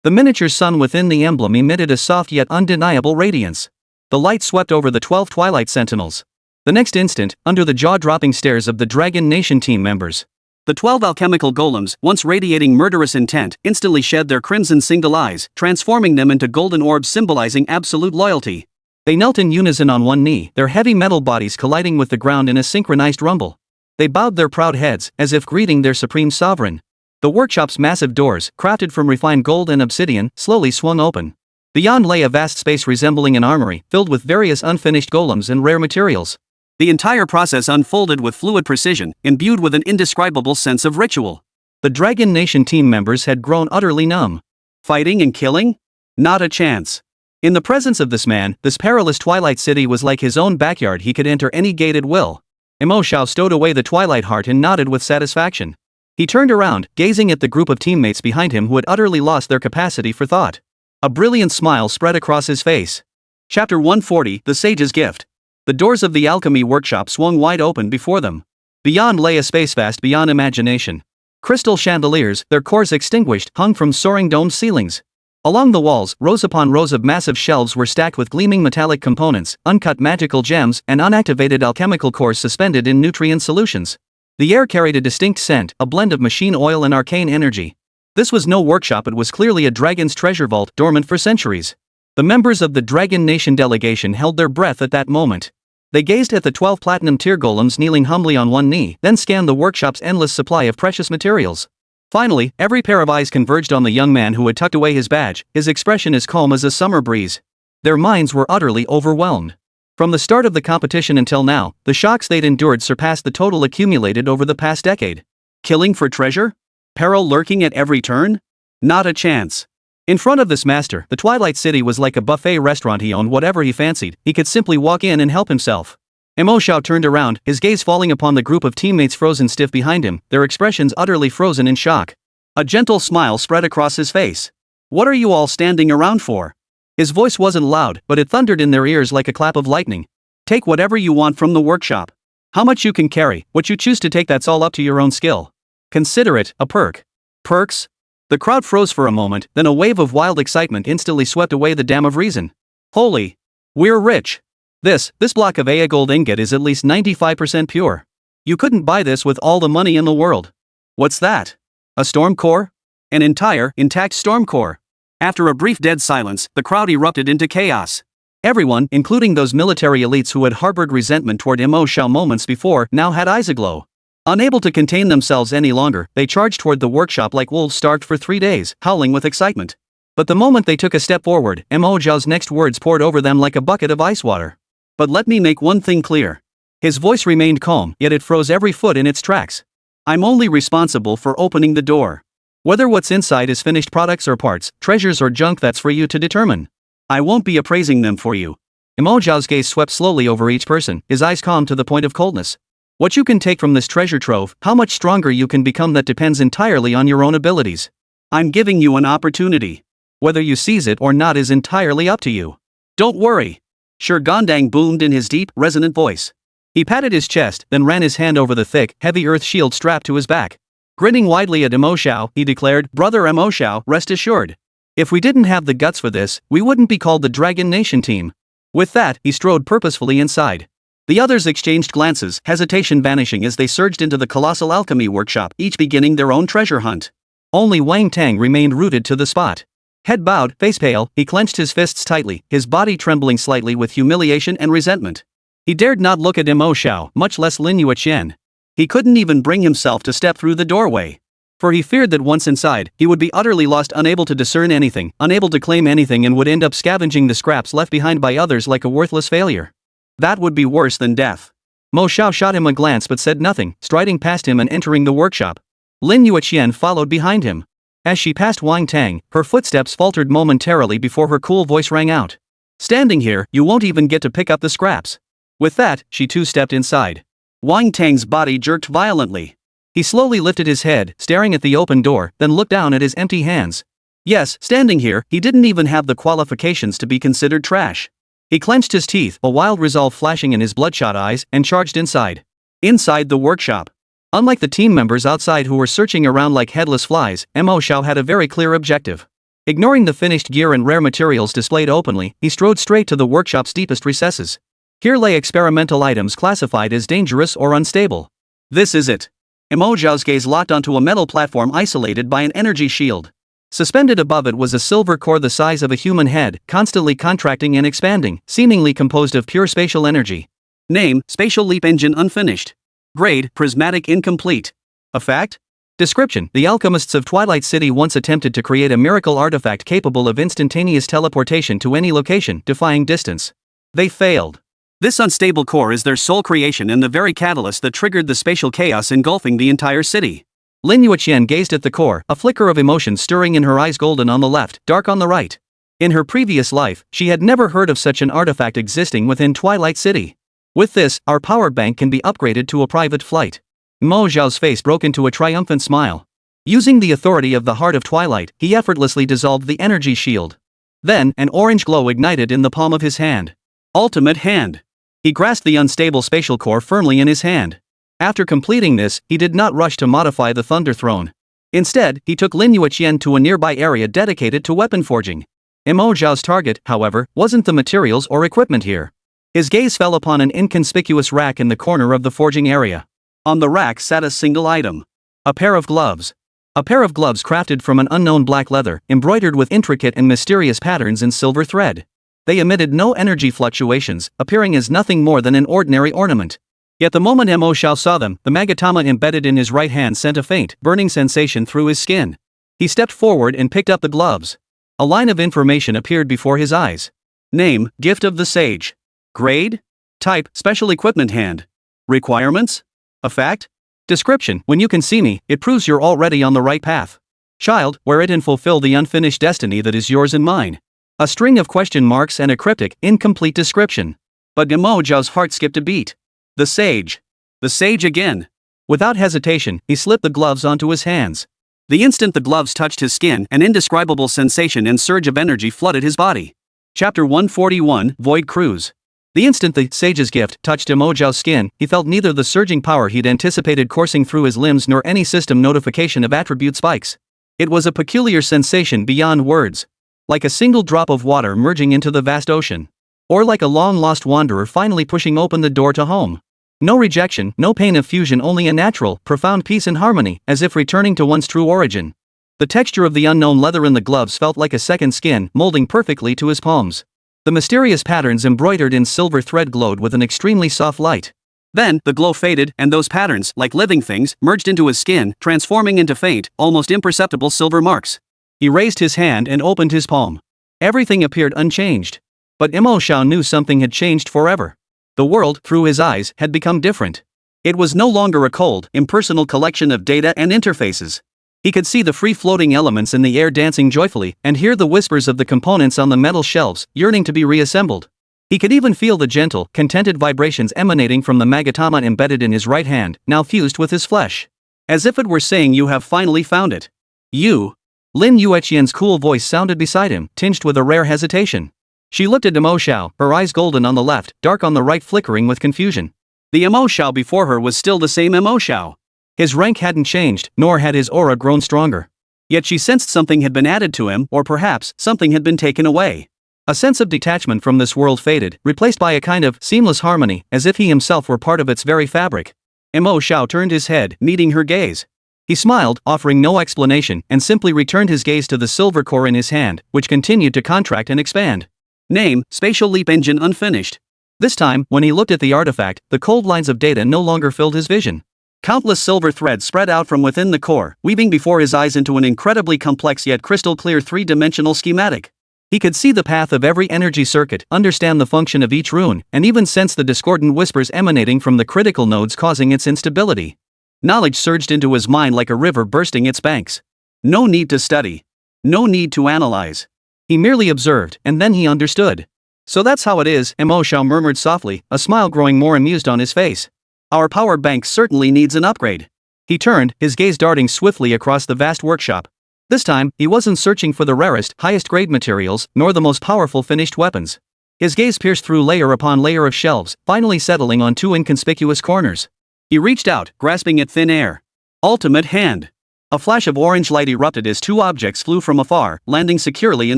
The miniature sun within the emblem emitted a soft yet undeniable radiance. The light swept over the 12 Twilight Sentinels. The next instant, under the jaw-dropping stares of the Dragon Nation team members, the 12 alchemical golems, once radiating murderous intent, instantly shed their crimson single eyes, transforming them into golden orbs symbolizing absolute loyalty. They knelt in unison on one knee, their heavy metal bodies colliding with the ground in a synchronized rumble. They bowed their proud heads, as if greeting their supreme sovereign. The workshop's massive doors, crafted from refined gold and obsidian, slowly swung open. Beyond lay a vast space resembling an armory, filled with various unfinished golems and rare materials. The entire process unfolded with fluid precision, imbued with an indescribable sense of ritual. The Dragon Nation team members had grown utterly numb. Fighting and killing? Not a chance. In the presence of this man, this perilous Twilight City was like his own backyard. He could enter any gate at will. Mo Xiao stowed away the Twilight Heart and nodded with satisfaction. He turned around, gazing at the group of teammates behind him who had utterly lost their capacity for thought. A brilliant smile spread across his face. Chapter 140, The Sage's Gift. The doors of the Alchemy Workshop swung wide open before them. Beyond lay a space vast beyond imagination. Crystal chandeliers, their cores extinguished, hung from soaring domed ceilings. Along the walls, rows upon rows of massive shelves were stacked with gleaming metallic components, uncut magical gems, and unactivated alchemical cores suspended in nutrient solutions. The air carried a distinct scent, a blend of machine oil and arcane energy. This was no workshop, it was clearly a dragon's treasure vault, dormant for centuries. The members of the Dragon Nation delegation held their breath at that moment. They gazed at the 12 platinum tier golems kneeling humbly on one knee, then scanned the workshop's endless supply of precious materials. Finally, every pair of eyes converged on the young man who had tucked away his badge, his expression as calm as a summer breeze. Their minds were utterly overwhelmed. From the start of the competition until now, the shocks they'd endured surpassed the total accumulated over the past decade. Killing for treasure? Peril lurking at every turn? Not a chance. In front of this master, the Twilight City was like a buffet restaurant. He owned whatever he fancied, he could simply walk in and help himself. Mo Xiao turned around, his gaze falling upon the group of teammates frozen stiff behind him, their expressions utterly frozen in shock. A gentle smile spread across his face. What are you all standing around for? His voice wasn't loud, but it thundered in their ears like a clap of lightning. Take whatever you want from the workshop. How much you can carry, what you choose to take, that's all up to your own skill. Consider it a perk. Perks? The crowd froze for a moment, then a wave of wild excitement instantly swept away the dam of reason. Holy! We're rich! This block of A gold ingot is at least 95% pure. You couldn't buy this with all the money in the world. What's that? A storm core? An entire, intact storm core. After a brief dead silence, the crowd erupted into chaos. Everyone, including those military elites who had harbored resentment toward Mo Xiao moments before, now had eyes aglow. Unable to contain themselves any longer, they charged toward the workshop like wolves starved for 3 days, howling with excitement. But the moment they took a step forward, Mo Xiao's next words poured over them like a bucket of ice water. But let me make one thing clear. His voice remained calm, yet it froze every foot in its tracks. I'm only responsible for opening the door. Whether what's inside is finished products or parts, treasures or junk, that's for you to determine. I won't be appraising them for you. Mo Xiao's gaze swept slowly over each person, his eyes calm to the point of coldness. What you can take from this treasure trove, how much stronger you can become, that depends entirely on your own abilities. I'm giving you an opportunity. Whether you seize it or not is entirely up to you. Don't worry. Sure, Gondang boomed in his deep, resonant voice. He patted his chest, then ran his hand over the thick, heavy earth shield strapped to his back. Grinning widely at Mo Xiao, he declared, Brother Mo Xiao, rest assured. If we didn't have the guts for this, we wouldn't be called the Dragon Nation team. With that, he strode purposefully inside. The others exchanged glances, hesitation vanishing as they surged into the colossal alchemy workshop, each beginning their own treasure hunt. Only Wang Tang remained rooted to the spot. Head bowed, face pale, he clenched his fists tightly, his body trembling slightly with humiliation and resentment. He dared not look at Mo Xiao, much less Lin Yueqian. He couldn't even bring himself to step through the doorway. For he feared that once inside, he would be utterly lost, unable to discern anything, unable to claim anything, and would end up scavenging the scraps left behind by others like a worthless failure. That would be worse than death. Mo Xiao shot him a glance but said nothing, striding past him and entering the workshop. Lin Yueqian followed behind him. As she passed Wang Tang, her footsteps faltered momentarily before her cool voice rang out. Standing here, you won't even get to pick up the scraps. With that, she too stepped inside. Wang Tang's body jerked violently. He slowly lifted his head, staring at the open door, then looked down at his empty hands. Yes, standing here, he didn't even have the qualifications to be considered trash. He clenched his teeth, a wild resolve flashing in his bloodshot eyes, and charged inside. Inside the workshop. Unlike the team members outside who were searching around like headless flies, Mo Xiao had a very clear objective. Ignoring the finished gear and rare materials displayed openly, he strode straight to the workshop's deepest recesses. Here lay experimental items classified as dangerous or unstable. This is it. Mo Xiao's gaze locked onto a metal platform isolated by an energy shield. Suspended above it was a silver core the size of a human head, constantly contracting and expanding, seemingly composed of pure spatial energy. Name, Spatial Leap Engine unfinished. Grade, Prismatic incomplete. Effect? Description: the alchemists of Twilight City once attempted to create a miracle artifact capable of instantaneous teleportation to any location, defying distance. They failed. This unstable core is their sole creation and the very catalyst that triggered the spatial chaos engulfing the entire city. Lin Yueqian gazed at the core, a flicker of emotion stirring in her eyes, golden on the left, dark on the right. In her previous life, she had never heard of such an artifact existing within Twilight City. With this, our power bank can be upgraded to a private flight. Mo Xiao's face broke into a triumphant smile. Using the authority of the Heart of Twilight, he effortlessly dissolved the energy shield. Then, an orange glow ignited in the palm of his hand. Ultimate hand. He grasped the unstable spatial core firmly in his hand. After completing this, he did not rush to modify the Thunder Throne. Instead, he took Lin Yueqian to a nearby area dedicated to weapon forging. Mo Xiao's target, however, wasn't the materials or equipment here. His gaze fell upon an inconspicuous rack in the corner of the forging area. On the rack sat a single item. A pair of gloves. A pair of gloves crafted from an unknown black leather, embroidered with intricate and mysterious patterns in silver thread. They emitted no energy fluctuations, appearing as nothing more than an ordinary ornament. Yet the moment Mo Xiao saw them, the magatama embedded in his right hand sent a faint, burning sensation through his skin. He stepped forward and picked up the gloves. A line of information appeared before his eyes. Name, Gift of the Sage. Grade? Type, Special Equipment Hand. Requirements? Effect? Description, when you can see me, it proves you're already on the right path. Child, wear it and fulfill the unfinished destiny that is yours and mine. A string of question marks and a cryptic, incomplete description. But Mo Xiao's heart skipped a beat. The sage. The sage again. Without hesitation, he slipped the gloves onto his hands. The instant the gloves touched his skin, an indescribable sensation and surge of energy flooded his body. Chapter 141, Void Cruise. The instant the sage's gift touched Mo Xiao's skin, he felt neither the surging power he'd anticipated coursing through his limbs nor any system notification of attribute spikes. It was a peculiar sensation beyond words. Like a single drop of water merging into the vast ocean. Or like a long-lost wanderer finally pushing open the door to home. No rejection, no pain of fusion, only a natural, profound peace and harmony, as if returning to one's true origin. The texture of the unknown leather in the gloves felt like a second skin, molding perfectly to his palms. The mysterious patterns embroidered in silver thread glowed with an extremely soft light. Then, the glow faded, and those patterns, like living things, merged into his skin, transforming into faint, almost imperceptible silver marks. He raised his hand and opened his palm. Everything appeared unchanged. But Mo Xiao knew something had changed forever. The world, through his eyes, had become different. It was no longer a cold, impersonal collection of data and interfaces. He could see the free-floating elements in the air dancing joyfully, and hear the whispers of the components on the metal shelves, yearning to be reassembled. He could even feel the gentle, contented vibrations emanating from the magatama embedded in his right hand, now fused with his flesh. As if it were saying, "You have finally found it." "You?" Lin Yueqian's cool voice sounded beside him, tinged with a rare hesitation. She looked at Mo Xiao, her eyes golden on the left, dark on the right, flickering with confusion. The Mo Xiao before her was still the same Mo Xiao. His rank hadn't changed, nor had his aura grown stronger. Yet she sensed something had been added to him, or perhaps, something had been taken away. A sense of detachment from this world faded, replaced by a kind of seamless harmony, as if he himself were part of its very fabric. Mo Xiao turned his head, meeting her gaze. He smiled, offering no explanation, and simply returned his gaze to the silver core in his hand, which continued to contract and expand. Name, Spatial Leap Engine Unfinished. This time, when he looked at the artifact, the cold lines of data no longer filled his vision. Countless silver threads spread out from within the core, weaving before his eyes into an incredibly complex yet crystal-clear three-dimensional schematic. He could see the path of every energy circuit, understand the function of each rune, and even sense the discordant whispers emanating from the critical nodes causing its instability. Knowledge surged into his mind like a river bursting its banks. No need to study. No need to analyze. He merely observed, and then he understood. "So that's how it is," Mo Xiao murmured softly, a smile growing more amused on his face. "Our power bank certainly needs an upgrade." He turned, his gaze darting swiftly across the vast workshop. This time, he wasn't searching for the rarest, highest-grade materials, nor the most powerful finished weapons. His gaze pierced through layer upon layer of shelves, finally settling on two inconspicuous corners. He reached out, grasping at thin air. Ultimate Hand. A flash of orange light erupted as two objects flew from afar, landing securely in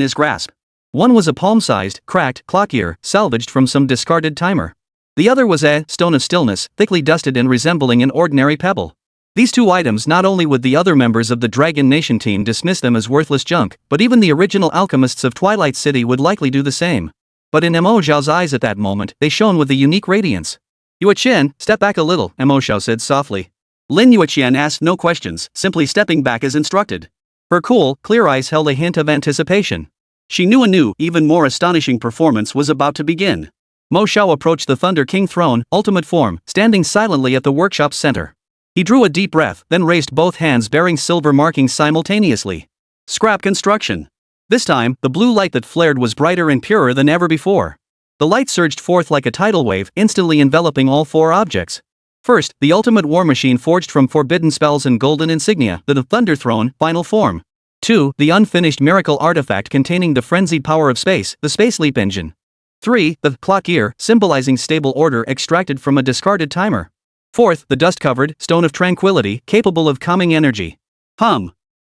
his grasp. One was a palm-sized, cracked clock ear, salvaged from some discarded timer. The other was a stone of stillness, thickly dusted and resembling an ordinary pebble. These two items, not only would the other members of the Dragon Nation team dismiss them as worthless junk, but even the original alchemists of Twilight City would likely do the same. But in Mo Xiao's eyes at that moment, they shone with a unique radiance. "Yueqian, step back a little," Mo Xiao said softly. Lin Yueqian asked no questions, simply stepping back as instructed. Her cool, clear eyes held a hint of anticipation. She knew a new, even more astonishing performance was about to begin. Mo Xiao approached the Thunder King throne, ultimate form, standing silently at the workshop's center. He drew a deep breath, then raised both hands bearing silver markings simultaneously. Scrap construction. This time, the blue light that flared was brighter and purer than ever before. The light surged forth like a tidal wave, instantly enveloping all four objects. First, the ultimate war machine forged from forbidden spells and golden insignia, the Thunder Throne, final form. 2. The unfinished miracle artifact containing the frenzied power of space, the Space Leap Engine. 3. The clock ear, symbolizing stable order extracted from a discarded timer. 4th, the dust-covered Stone of Tranquility, capable of calming energy.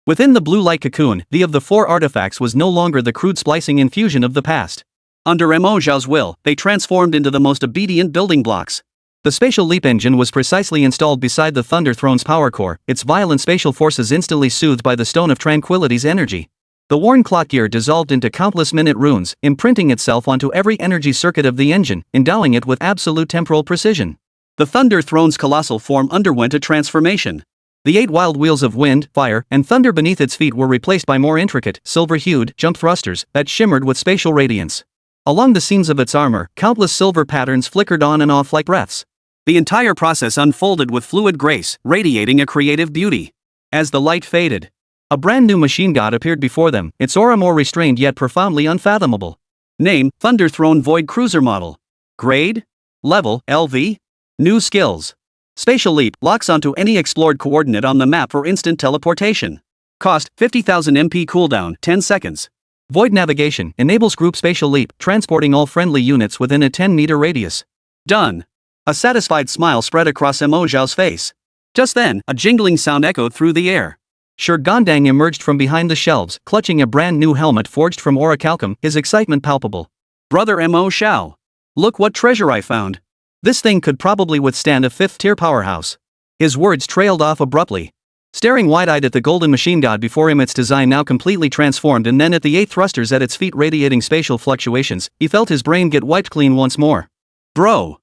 Within the blue light cocoon, the of the four artifacts was no longer the crude splicing infusion of the past. Under Mo Xiao's will, they transformed into the most obedient building blocks. The Spatial Leap Engine was precisely installed beside the Thunder Throne's power core, its violent spatial forces instantly soothed by the Stone of Tranquility's energy. The worn clock gear dissolved into countless minute runes, imprinting itself onto every energy circuit of the engine, endowing it with absolute temporal precision. The Thunder Throne's colossal form underwent a transformation. The 8 wild wheels of wind, fire, and thunder beneath its feet were replaced by more intricate, silver-hued, jump thrusters that shimmered with spatial radiance. Along the seams of its armor, countless silver patterns flickered on and off like breaths. The entire process unfolded with fluid grace, radiating a creative beauty. As the light faded, a brand new machine god appeared before them, its aura more restrained yet profoundly unfathomable. Name: Thunder Throne Void Cruiser Model. Grade: Level: LV. New skills: Spatial Leap locks onto any explored coordinate on the map for instant teleportation. Cost: 50,000 MP. Cooldown: 10 seconds. Void Navigation enables group spatial leap, transporting all friendly units within a 10-meter radius. Done. A satisfied smile spread across Mo Xiao's face. Just then, a jingling sound echoed through the air. Gandang emerged from behind the shelves, clutching a brand new helmet forged from orichalcum, his excitement palpable. Brother Mo Xiao. Look what treasure I found. This thing could probably withstand a 5th-tier powerhouse. His words trailed off abruptly. Staring wide-eyed at the golden machine god before him, its design now completely transformed, and then at the 8 thrusters at its feet radiating spatial fluctuations, he felt his brain get wiped clean once more. Bro,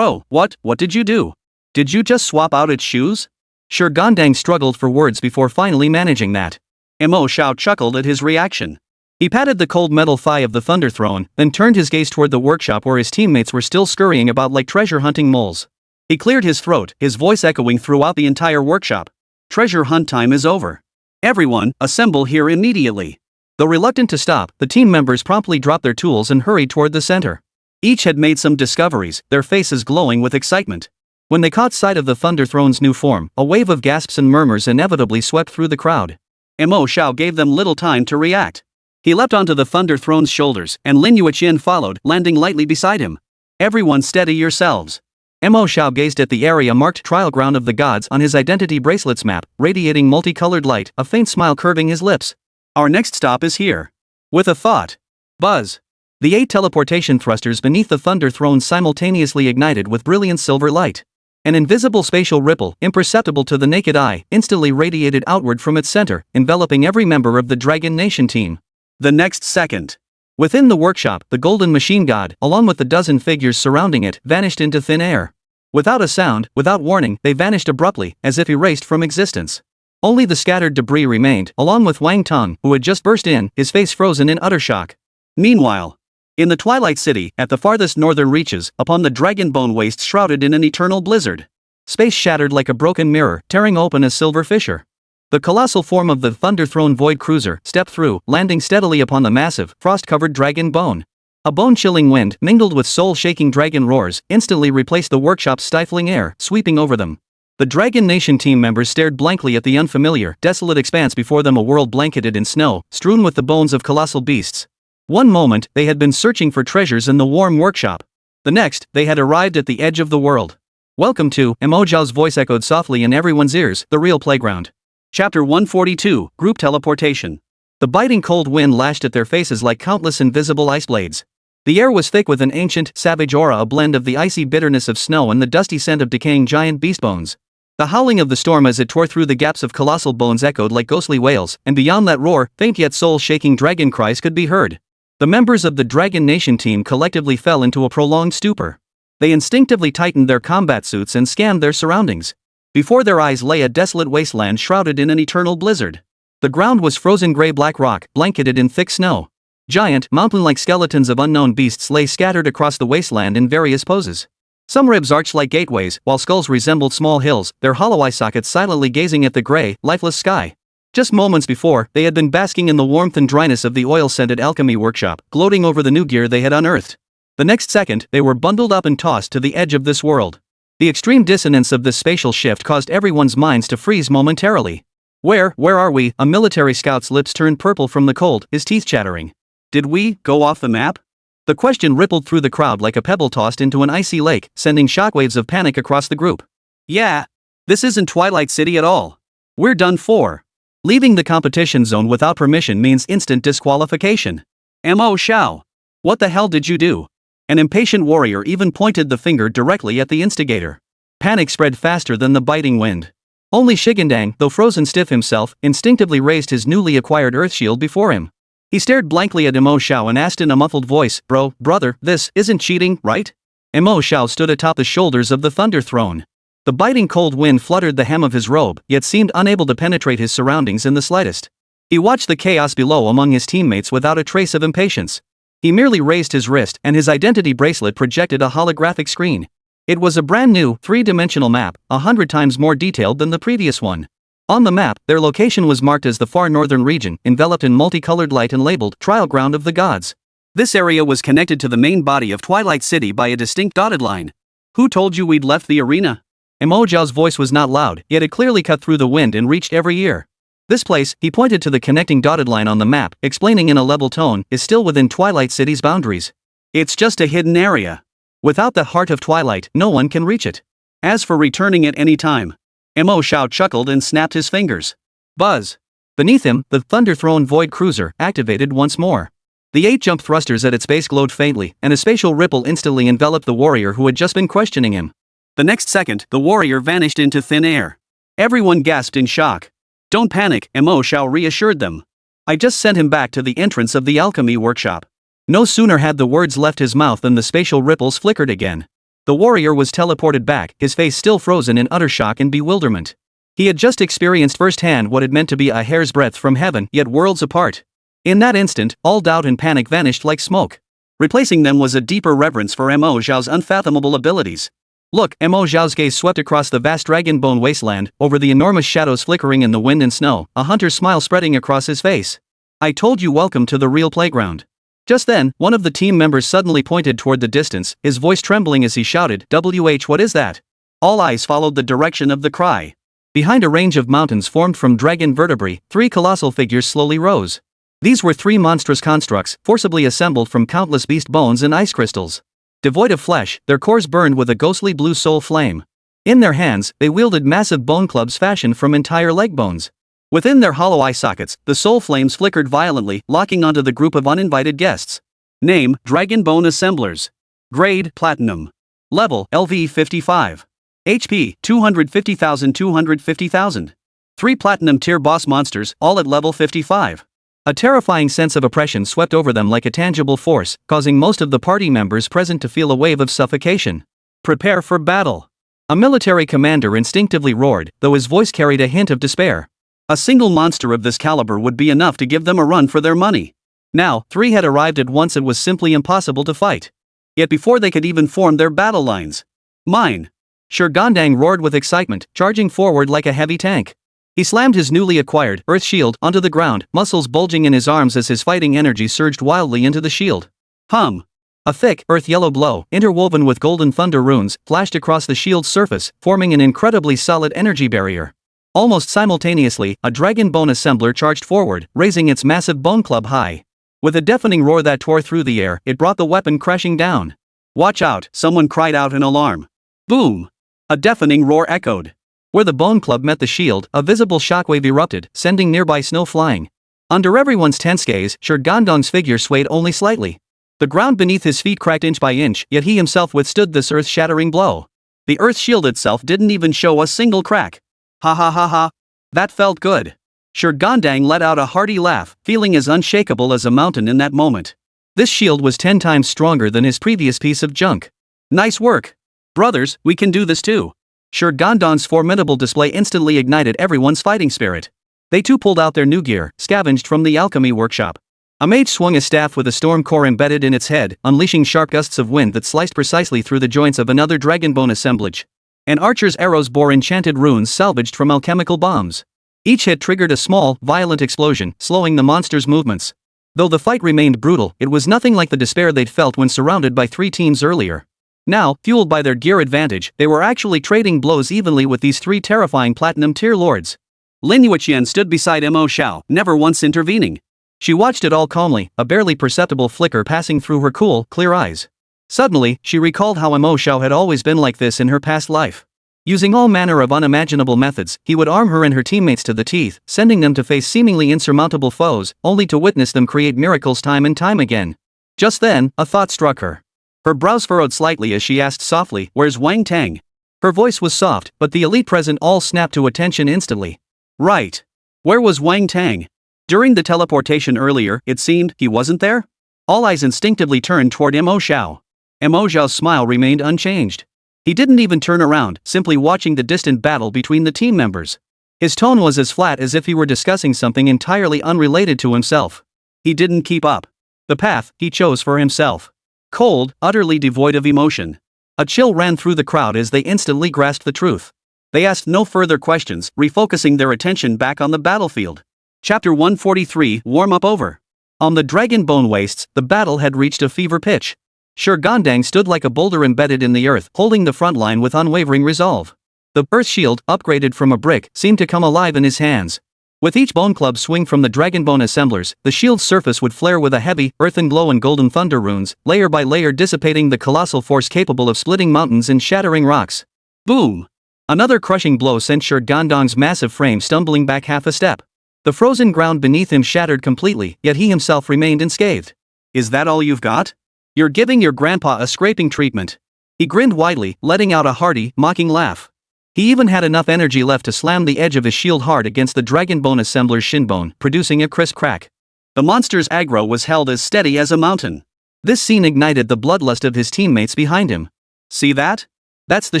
what did you do? Did you just swap out its shoes? Gandang struggled for words before finally managing that. Mo Xiao chuckled at his reaction. He patted the cold metal thigh of the Thunder Throne, then turned his gaze toward the workshop where his teammates were still scurrying about like treasure-hunting moles. He cleared his throat, his voice echoing throughout the entire workshop. Treasure hunt time is over. Everyone, assemble here immediately. Though reluctant to stop, the team members promptly dropped their tools and hurried toward the center. Each had made some discoveries, their faces glowing with excitement. When they caught sight of the Thunder Throne's new form, a wave of gasps and murmurs inevitably swept through the crowd. Mo Xiao gave them little time to react. He leapt onto the Thunder Throne's shoulders, and Lin Yueqian followed, landing lightly beside him. Everyone steady yourselves. Mo Xiao gazed at the area marked Trial Ground of the Gods on his identity bracelets map, radiating multicolored light, a faint smile curving his lips. Our next stop is here. With a thought. Buzz. The 8 teleportation thrusters beneath the Thunder Throne simultaneously ignited with brilliant silver light. An invisible spatial ripple, imperceptible to the naked eye, instantly radiated outward from its center, enveloping every member of the Dragon Nation team. The next second. Within the workshop, the golden machine god, along with the dozen figures surrounding it, vanished into thin air. Without a sound, without warning, they vanished abruptly, as if erased from existence. Only the scattered debris remained, along with Wang Tong, who had just burst in, his face frozen in utter shock. Meanwhile, in the Twilight City, at the farthest northern reaches, upon the dragon bone wastes shrouded in an eternal blizzard. Space shattered like a broken mirror, tearing open a silver fissure. The colossal form of the Thunder Throne Void Cruiser stepped through, landing steadily upon the massive, frost-covered dragon bone. A bone-chilling wind, mingled with soul-shaking dragon roars, instantly replaced the workshop's stifling air, sweeping over them. The Dragon Nation team members stared blankly at the unfamiliar, desolate expanse before them, a world blanketed in snow, strewn with the bones of colossal beasts. One moment, they had been searching for treasures in the warm workshop. The next, they had arrived at the edge of the world. Welcome to, Mo Xiao's voice echoed softly in everyone's ears, the real playground. Chapter 142, Group Teleportation. The biting cold wind lashed at their faces like countless invisible ice blades. The air was thick with an ancient, savage aura, a blend of the icy bitterness of snow and the dusty scent of decaying giant beast bones. The howling of the storm as it tore through the gaps of colossal bones echoed like ghostly wails, and beyond that roar, faint yet soul-shaking dragon cries could be heard. The members of the Dragon Nation team collectively fell into a prolonged stupor. They instinctively tightened their combat suits and scanned their surroundings. Before their eyes lay a desolate wasteland shrouded in an eternal blizzard. The ground was frozen gray-black rock, blanketed in thick snow. Giant, mountain-like skeletons of unknown beasts lay scattered across the wasteland in various poses. Some ribs arched like gateways, while skulls resembled small hills, their hollow eye sockets silently gazing at the gray, lifeless sky. Just moments before, they had been basking in the warmth and dryness of the oil-scented alchemy workshop, gloating over the new gear they had unearthed. The next second, they were bundled up and tossed to the edge of this world. The extreme dissonance of this spatial shift caused everyone's minds to freeze momentarily. Where are we? A military scout's lips turned purple from the cold, his teeth chattering. Did we go off the map? The question rippled through the crowd like a pebble tossed into an icy lake, sending shockwaves of panic across the group. Yeah. This isn't Twilight City at all. We're done for. Leaving the competition zone without permission means instant disqualification. Mo Xiao. What the hell did you do? An impatient warrior even pointed the finger directly at the instigator. Panic spread faster than the biting wind. Only Shigandang, though frozen stiff himself, instinctively raised his newly acquired earth shield before him. He stared blankly at Mo Xiao and asked in a muffled voice, Brother, this isn't cheating, right? Mo Xiao stood atop the shoulders of the Thunder Throne. The biting cold wind fluttered the hem of his robe, yet seemed unable to penetrate his surroundings in the slightest. He watched the chaos below among his teammates without a trace of impatience. He merely raised his wrist and his identity bracelet projected a holographic screen. It was a brand new, three-dimensional map, 100 times more detailed than the previous one. On the map, their location was marked as the far northern region, enveloped in multicolored light and labeled Trial Ground of the Gods. This area was connected to the main body of Twilight City by a distinct dotted line. Who told you we'd left the arena? Mo Xiao's voice was not loud, yet it clearly cut through the wind and reached every ear. This place, he pointed to the connecting dotted line on the map, explaining in a level tone, is still within Twilight City's boundaries. It's just a hidden area. Without the heart of Twilight, no one can reach it. As for returning at any time, Mo Xiao chuckled and snapped his fingers. Buzz. Beneath him, the Thunder Throne Void Cruiser activated once more. The 8 jump thrusters at its base glowed faintly, and a spatial ripple instantly enveloped the warrior who had just been questioning him. The next second, the warrior vanished into thin air. Everyone gasped in shock. Don't panic, Mo Xiao reassured them. I just sent him back to the entrance of the alchemy workshop. No sooner had the words left his mouth than the spatial ripples flickered again. The warrior was teleported back, his face still frozen in utter shock and bewilderment. He had just experienced firsthand what it meant to be a hair's breadth from heaven, yet worlds apart. In that instant, all doubt and panic vanished like smoke. Replacing them was a deeper reverence for Mo Xiao's unfathomable abilities. Look, Mo Xiao's gaze swept across the vast dragon-bone wasteland, over the enormous shadows flickering in the wind and snow, a hunter's smile spreading across his face. I told you, welcome to the real playground. Just then, one of the team members suddenly pointed toward the distance, his voice trembling as he shouted, what is that? All eyes followed the direction of the cry. Behind a range of mountains formed from dragon vertebrae, 3 colossal figures slowly rose. These were 3 monstrous constructs, forcibly assembled from countless beast bones and ice crystals. Devoid of flesh, their cores burned with a ghostly blue soul flame. In their hands, they wielded massive bone clubs fashioned from entire leg bones. Within their hollow eye sockets, the soul flames flickered violently, locking onto the group of uninvited guests. Name, Dragon Bone Assemblers. Grade, Platinum. Level, LV 55. HP, 250,000. 3 Platinum tier boss monsters, all at level 55. A terrifying sense of oppression swept over them like a tangible force, causing most of the party members present to feel a wave of suffocation. Prepare for battle. A military commander instinctively roared, though his voice carried a hint of despair. A single monster of this caliber would be enough to give them a run for their money. Now, 3 had arrived at once and was simply impossible to fight. Yet before they could even form their battle lines. Mine! Shurgandang roared with excitement, charging forward like a heavy tank. He slammed his newly acquired Earth Shield onto the ground, muscles bulging in his arms as his fighting energy surged wildly into the shield. Hum! A thick, earth-yellow glow, interwoven with golden thunder runes, flashed across the shield's surface, forming an incredibly solid energy barrier. Almost simultaneously, a dragon bone assembler charged forward, raising its massive bone club high. With a deafening roar that tore through the air, it brought the weapon crashing down. Watch out, someone cried out in alarm. Boom! A deafening roar echoed. Where the bone club met the shield, a visible shockwave erupted, sending nearby snow flying. Under everyone's tense gaze, Shurgandang's figure swayed only slightly. The ground beneath his feet cracked inch by inch, yet he himself withstood this earth-shattering blow. The earth shield itself didn't even show a single crack. Ha ha ha ha. That felt good. Shurgandang let out a hearty laugh, feeling as unshakable as a mountain in that moment. This shield was 10 times stronger than his previous piece of junk. Nice work. Brothers, we can do this too. Shurgandang's formidable display instantly ignited everyone's fighting spirit. They too pulled out their new gear, scavenged from the alchemy workshop. A mage swung a staff with a storm core embedded in its head, unleashing sharp gusts of wind that sliced precisely through the joints of another dragonbone assemblage. An archer's arrows bore enchanted runes salvaged from alchemical bombs. Each hit triggered a small, violent explosion, slowing the monster's movements. Though the fight remained brutal, it was nothing like the despair they'd felt when surrounded by 3 teams earlier. Now, fueled by their gear advantage, they were actually trading blows evenly with these 3 terrifying platinum-tier lords. Lin Yueqian stood beside Mo Xiao, never once intervening. She watched it all calmly, a barely perceptible flicker passing through her cool, clear eyes. Suddenly, she recalled how Mo Xiao had always been like this in her past life. Using all manner of unimaginable methods, he would arm her and her teammates to the teeth, sending them to face seemingly insurmountable foes, only to witness them create miracles time and time again. Just then, a thought struck her. Her brows furrowed slightly as she asked softly, "Where's Wang Tang?" Her voice was soft, but the elite present all snapped to attention instantly. Right. Where was Wang Tang? During the teleportation earlier, it seemed, he wasn't there? All eyes instinctively turned toward Mo Xiao. Mo Xiao's smile remained unchanged. He didn't even turn around, simply watching the distant battle between the team members. His tone was as flat as if he were discussing something entirely unrelated to himself. He didn't keep up. The path he chose for himself. Cold, utterly devoid of emotion. A chill ran through the crowd as they instantly grasped the truth. They asked no further questions, refocusing their attention back on the battlefield. Chapter 143, Warm-up over. On the Dragon Bone Wastes, the battle had reached a fever pitch. Shurgandang stood like a boulder embedded in the earth, holding the front line with unwavering resolve. The earth shield, upgraded from a brick, seemed to come alive in his hands. With each bone club swing from the Dragonbone assemblers, the shield's surface would flare with a heavy, earthen glow and golden thunder runes, layer by layer dissipating the colossal force capable of splitting mountains and shattering rocks. Boom! Another crushing blow sent Shurgandang's massive frame stumbling back half a step. The frozen ground beneath him shattered completely, yet he himself remained unscathed. Is that all you've got? You're giving your grandpa a scraping treatment. He grinned widely, letting out a hearty, mocking laugh. He even had enough energy left to slam the edge of his shield hard against the Dragonbone assembler's shinbone, producing a crisp crack. The monster's aggro was held as steady as a mountain. This scene ignited the bloodlust of his teammates behind him. See that? That's the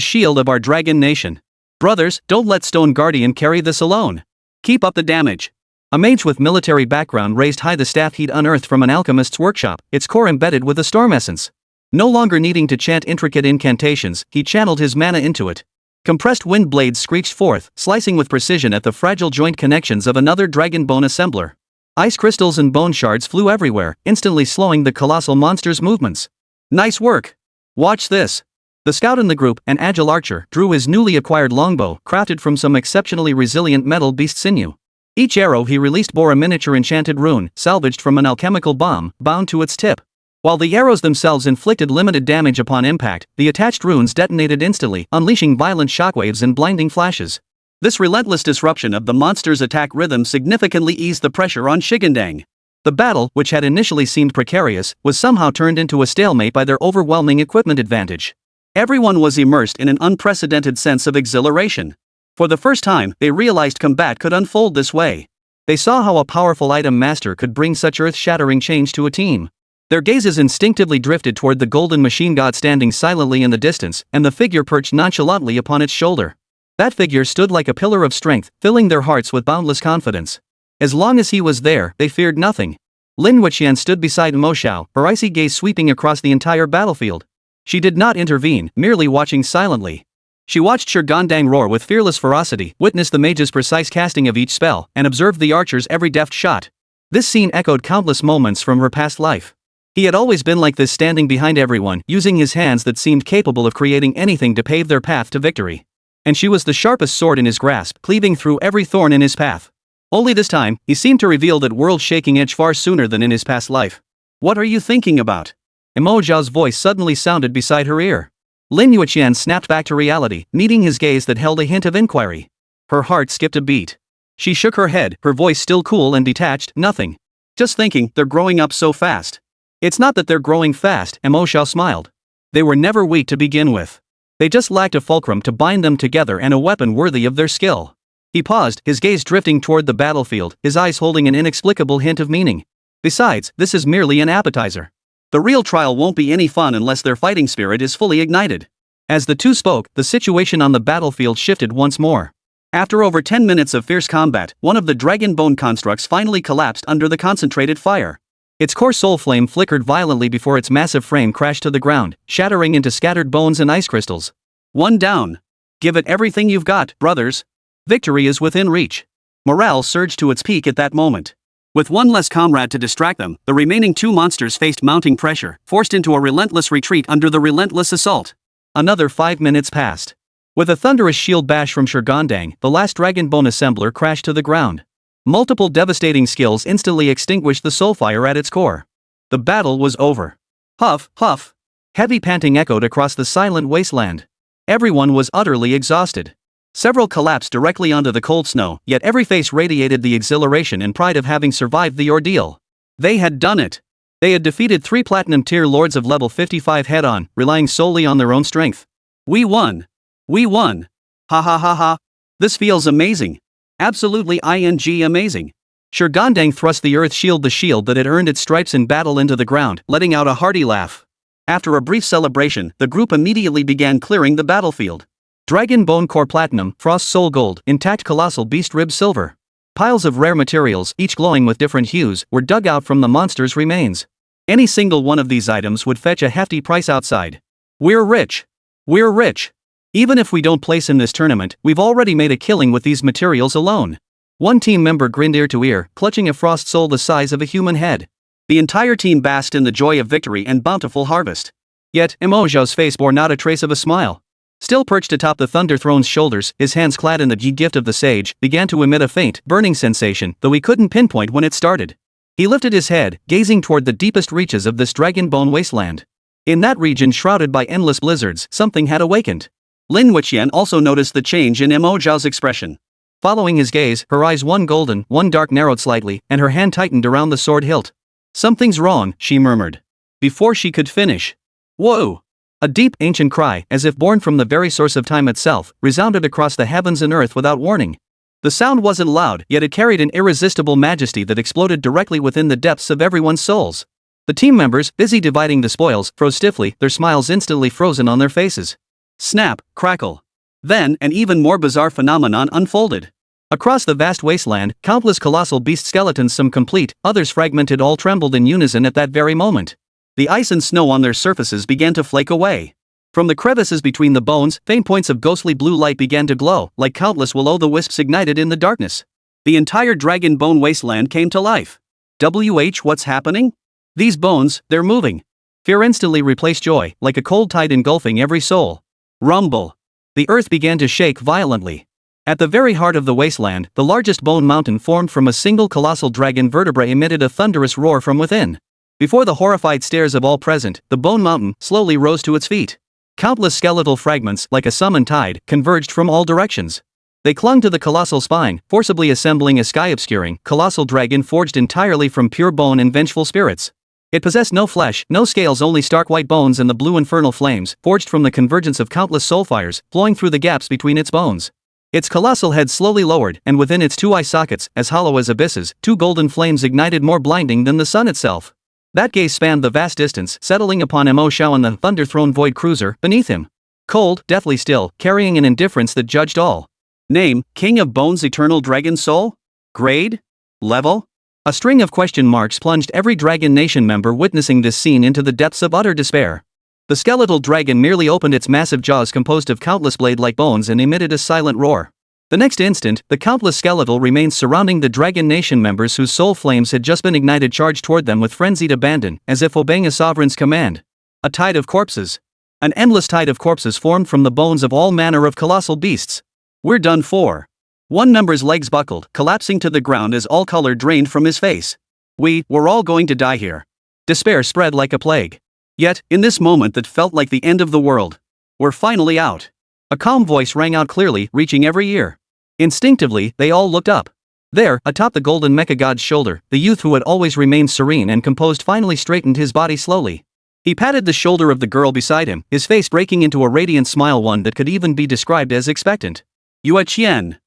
shield of our dragon nation. Brothers, don't let Stone Guardian carry this alone. Keep up the damage. A mage with military background raised high the staff he'd unearthed from an alchemist's workshop, its core embedded with a storm essence. No longer needing to chant intricate incantations, he channeled his mana into it. Compressed wind blades screeched forth, slicing with precision at the fragile joint connections of another Dragonbone assembler. Ice crystals and bone shards flew everywhere, instantly slowing the colossal monster's movements. Nice work! Watch this! The scout in the group, an agile archer, drew his newly acquired longbow, crafted from some exceptionally resilient metal beast sinew. Each arrow he released bore a miniature enchanted rune, salvaged from an alchemical bomb, bound to its tip. While the arrows themselves inflicted limited damage upon impact, the attached runes detonated instantly, unleashing violent shockwaves and blinding flashes. This relentless disruption of the monster's attack rhythm significantly eased the pressure on Shigandang. The battle, which had initially seemed precarious, was somehow turned into a stalemate by their overwhelming equipment advantage. Everyone was immersed in an unprecedented sense of exhilaration. For the first time, they realized combat could unfold this way. They saw how a powerful item master could bring such earth-shattering change to a team. Their gazes instinctively drifted toward the golden machine god standing silently in the distance, and the figure perched nonchalantly upon its shoulder. That figure stood like a pillar of strength, filling their hearts with boundless confidence. As long as he was there, they feared nothing. Lin Yueqian stood beside Mo Xiao, her icy gaze sweeping across the entire battlefield. She did not intervene, merely watching silently. She watched Shurgandang roar with fearless ferocity, witnessed the mage's precise casting of each spell, and observed the archer's every deft shot. This scene echoed countless moments from her past life. He had always been like this, standing behind everyone, using his hands that seemed capable of creating anything to pave their path to victory. And she was the sharpest sword in his grasp, cleaving through every thorn in his path. Only this time, he seemed to reveal that world-shaking edge far sooner than in his past life. What are you thinking about? Mo Xiao's voice suddenly sounded beside her ear. Lin Yueqian snapped back to reality, meeting his gaze that held a hint of inquiry. Her heart skipped a beat. She shook her head, her voice still cool and detached. Nothing. Just thinking, they're growing up so fast. It's not that they're growing fast, Mo Xiao smiled. They were never weak to begin with. They just lacked a fulcrum to bind them together and a weapon worthy of their skill. He paused, his gaze drifting toward the battlefield, his eyes holding an inexplicable hint of meaning. Besides, this is merely an appetizer. The real trial won't be any fun unless their fighting spirit is fully ignited. As the two spoke, the situation on the battlefield shifted once more. After over 10 minutes of fierce combat, one of the dragon bone constructs finally collapsed under the concentrated fire. Its core soul flame flickered violently before its massive frame crashed to the ground, shattering into scattered bones and ice crystals. One down. Give it everything you've got, brothers. Victory is within reach. Morale surged to its peak at that moment. With one less comrade to distract them, the remaining two monsters faced mounting pressure, forced into a relentless retreat under the relentless assault. Another 5 minutes passed. With a thunderous shield bash from Shurgandang, the last Dragonbone assembler crashed to the ground. Multiple devastating skills instantly extinguished the soulfire at its core. The battle was over. Huff, huff. Heavy panting echoed across the silent wasteland. Everyone was utterly exhausted. Several collapsed directly onto the cold snow, yet every face radiated the exhilaration and pride of having survived the ordeal. They had done it. They had defeated 3 platinum-tier lords of level 55 head-on, relying solely on their own strength. We won. We won. Ha ha ha ha. This feels amazing. Absolutely amazing. Shurgandang thrust the earth shield, the shield that had earned its stripes in battle, into the ground, letting out a hearty laugh. After a brief celebration, the group immediately began clearing the battlefield. Dragon Bone Core Platinum, Frost Soul Gold, Intact Colossal Beast Rib Silver. Piles of rare materials, each glowing with different hues, were dug out from the monster's remains. Any single one of these items would fetch a hefty price outside. We're rich. We're rich. Even if we don't place in this tournament, we've already made a killing with these materials alone. One team member grinned ear to ear, clutching a frost soul the size of a human head. The entire team basked in the joy of victory and bountiful harvest. Yet, Mo Xiao's face bore not a trace of a smile. Still perched atop the Thunder Throne's shoulders, his hands clad in the gift of the sage, began to emit a faint, burning sensation, though he couldn't pinpoint when it started. He lifted his head, gazing toward the deepest reaches of this dragon bone wasteland. In that region shrouded by endless blizzards, something had awakened. Lin Yueqian also noticed the change in Mo Xiao's expression. Following his gaze, her eyes one golden, one dark narrowed slightly, and her hand tightened around the sword hilt. "Something's wrong," she murmured. Before she could finish. "Whoa!" A deep, ancient cry, as if born from the very source of time itself, resounded across the heavens and earth without warning. The sound wasn't loud, yet it carried an irresistible majesty that exploded directly within the depths of everyone's souls. The team members, busy dividing the spoils, froze stiffly, their smiles instantly frozen on their faces. Snap, crackle. Then, an even more bizarre phenomenon unfolded. Across the vast wasteland, countless colossal beast skeletons, some complete, others fragmented, all trembled in unison at that very moment. The ice and snow on their surfaces began to flake away. From the crevices between the bones, faint points of ghostly blue light began to glow, like countless will-o'-the-wisps ignited in the darkness. The entire dragon bone wasteland came to life. What's happening? These bones, they're moving. Fear instantly replaced joy, like a cold tide engulfing every soul. Rumble. The earth began to shake violently. At the very heart of the wasteland, the largest bone mountain formed from a single colossal dragon vertebrae emitted a thunderous roar from within. Before the horrified stares of all present, the bone mountain slowly rose to its feet. Countless skeletal fragments, like a summoned tide, converged from all directions. They clung to the colossal spine, forcibly assembling a sky-obscuring, colossal dragon forged entirely from pure bone and vengeful spirits. It possessed no flesh, no scales, only stark white bones and the blue infernal flames, forged from the convergence of countless soul fires, flowing through the gaps between its bones. Its colossal head slowly lowered, and within its two eye sockets, as hollow as abysses, two golden flames ignited more blinding than the sun itself. That gaze spanned the vast distance, settling upon Mo Xiao and the Thunder Throne Void Cruiser beneath him. Cold, deathly still, carrying an indifference that judged all. Name, King of Bones, Eternal Dragon Soul? Grade? Level? A string of question marks plunged every Dragon Nation member witnessing this scene into the depths of utter despair. The skeletal dragon merely opened its massive jaws composed of countless blade-like bones and emitted a silent roar. The next instant, the countless skeletal remains surrounding the Dragon Nation members whose soul flames had just been ignited charged toward them with frenzied abandon, as if obeying a sovereign's command. A tide of corpses. An endless tide of corpses formed from the bones of all manner of colossal beasts. We're done for. One member's legs buckled, collapsing to the ground as all color drained from his face. We're all going to die here. Despair spread like a plague. Yet, in this moment that felt like the end of the world, we're finally out. A calm voice rang out clearly, reaching every ear. Instinctively, they all looked up. There, atop the golden mecha god's shoulder, the youth who had always remained serene and composed finally straightened his body slowly. He patted the shoulder of the girl beside him, his face breaking into a radiant smile, one that could even be described as expectant. Yueqian.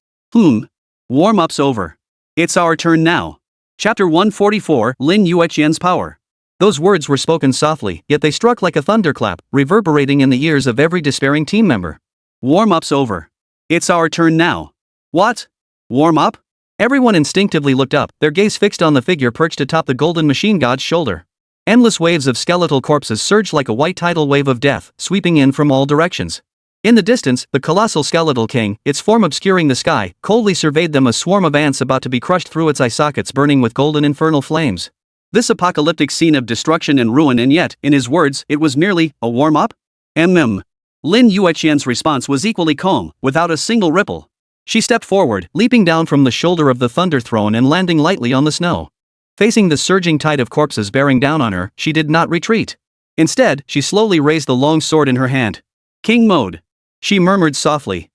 Warm-up's over. It's our turn now. Chapter 144, Lin Yueqian's Power. Those words were spoken softly, yet they struck like a thunderclap, reverberating in the ears of every despairing team member. Warm-up's over. It's our turn now. What? Warm up? Everyone instinctively looked up, their gaze fixed on the figure perched atop the golden machine god's shoulder. Endless waves of skeletal corpses surged like a white tidal wave of death, sweeping in from all directions. In the distance, the colossal skeletal king, its form obscuring the sky, coldly surveyed them, a swarm of ants about to be crushed through its eye sockets burning with golden infernal flames. This apocalyptic scene of destruction and ruin, and yet, in his words, it was merely a warm-up? Lin Yueqian's response was equally calm, without a single ripple. She stepped forward, leaping down from the shoulder of the Thunder Throne and landing lightly on the snow. Facing the surging tide of corpses bearing down on her, she did not retreat. Instead, she slowly raised the long sword in her hand. King mode. She murmured softly.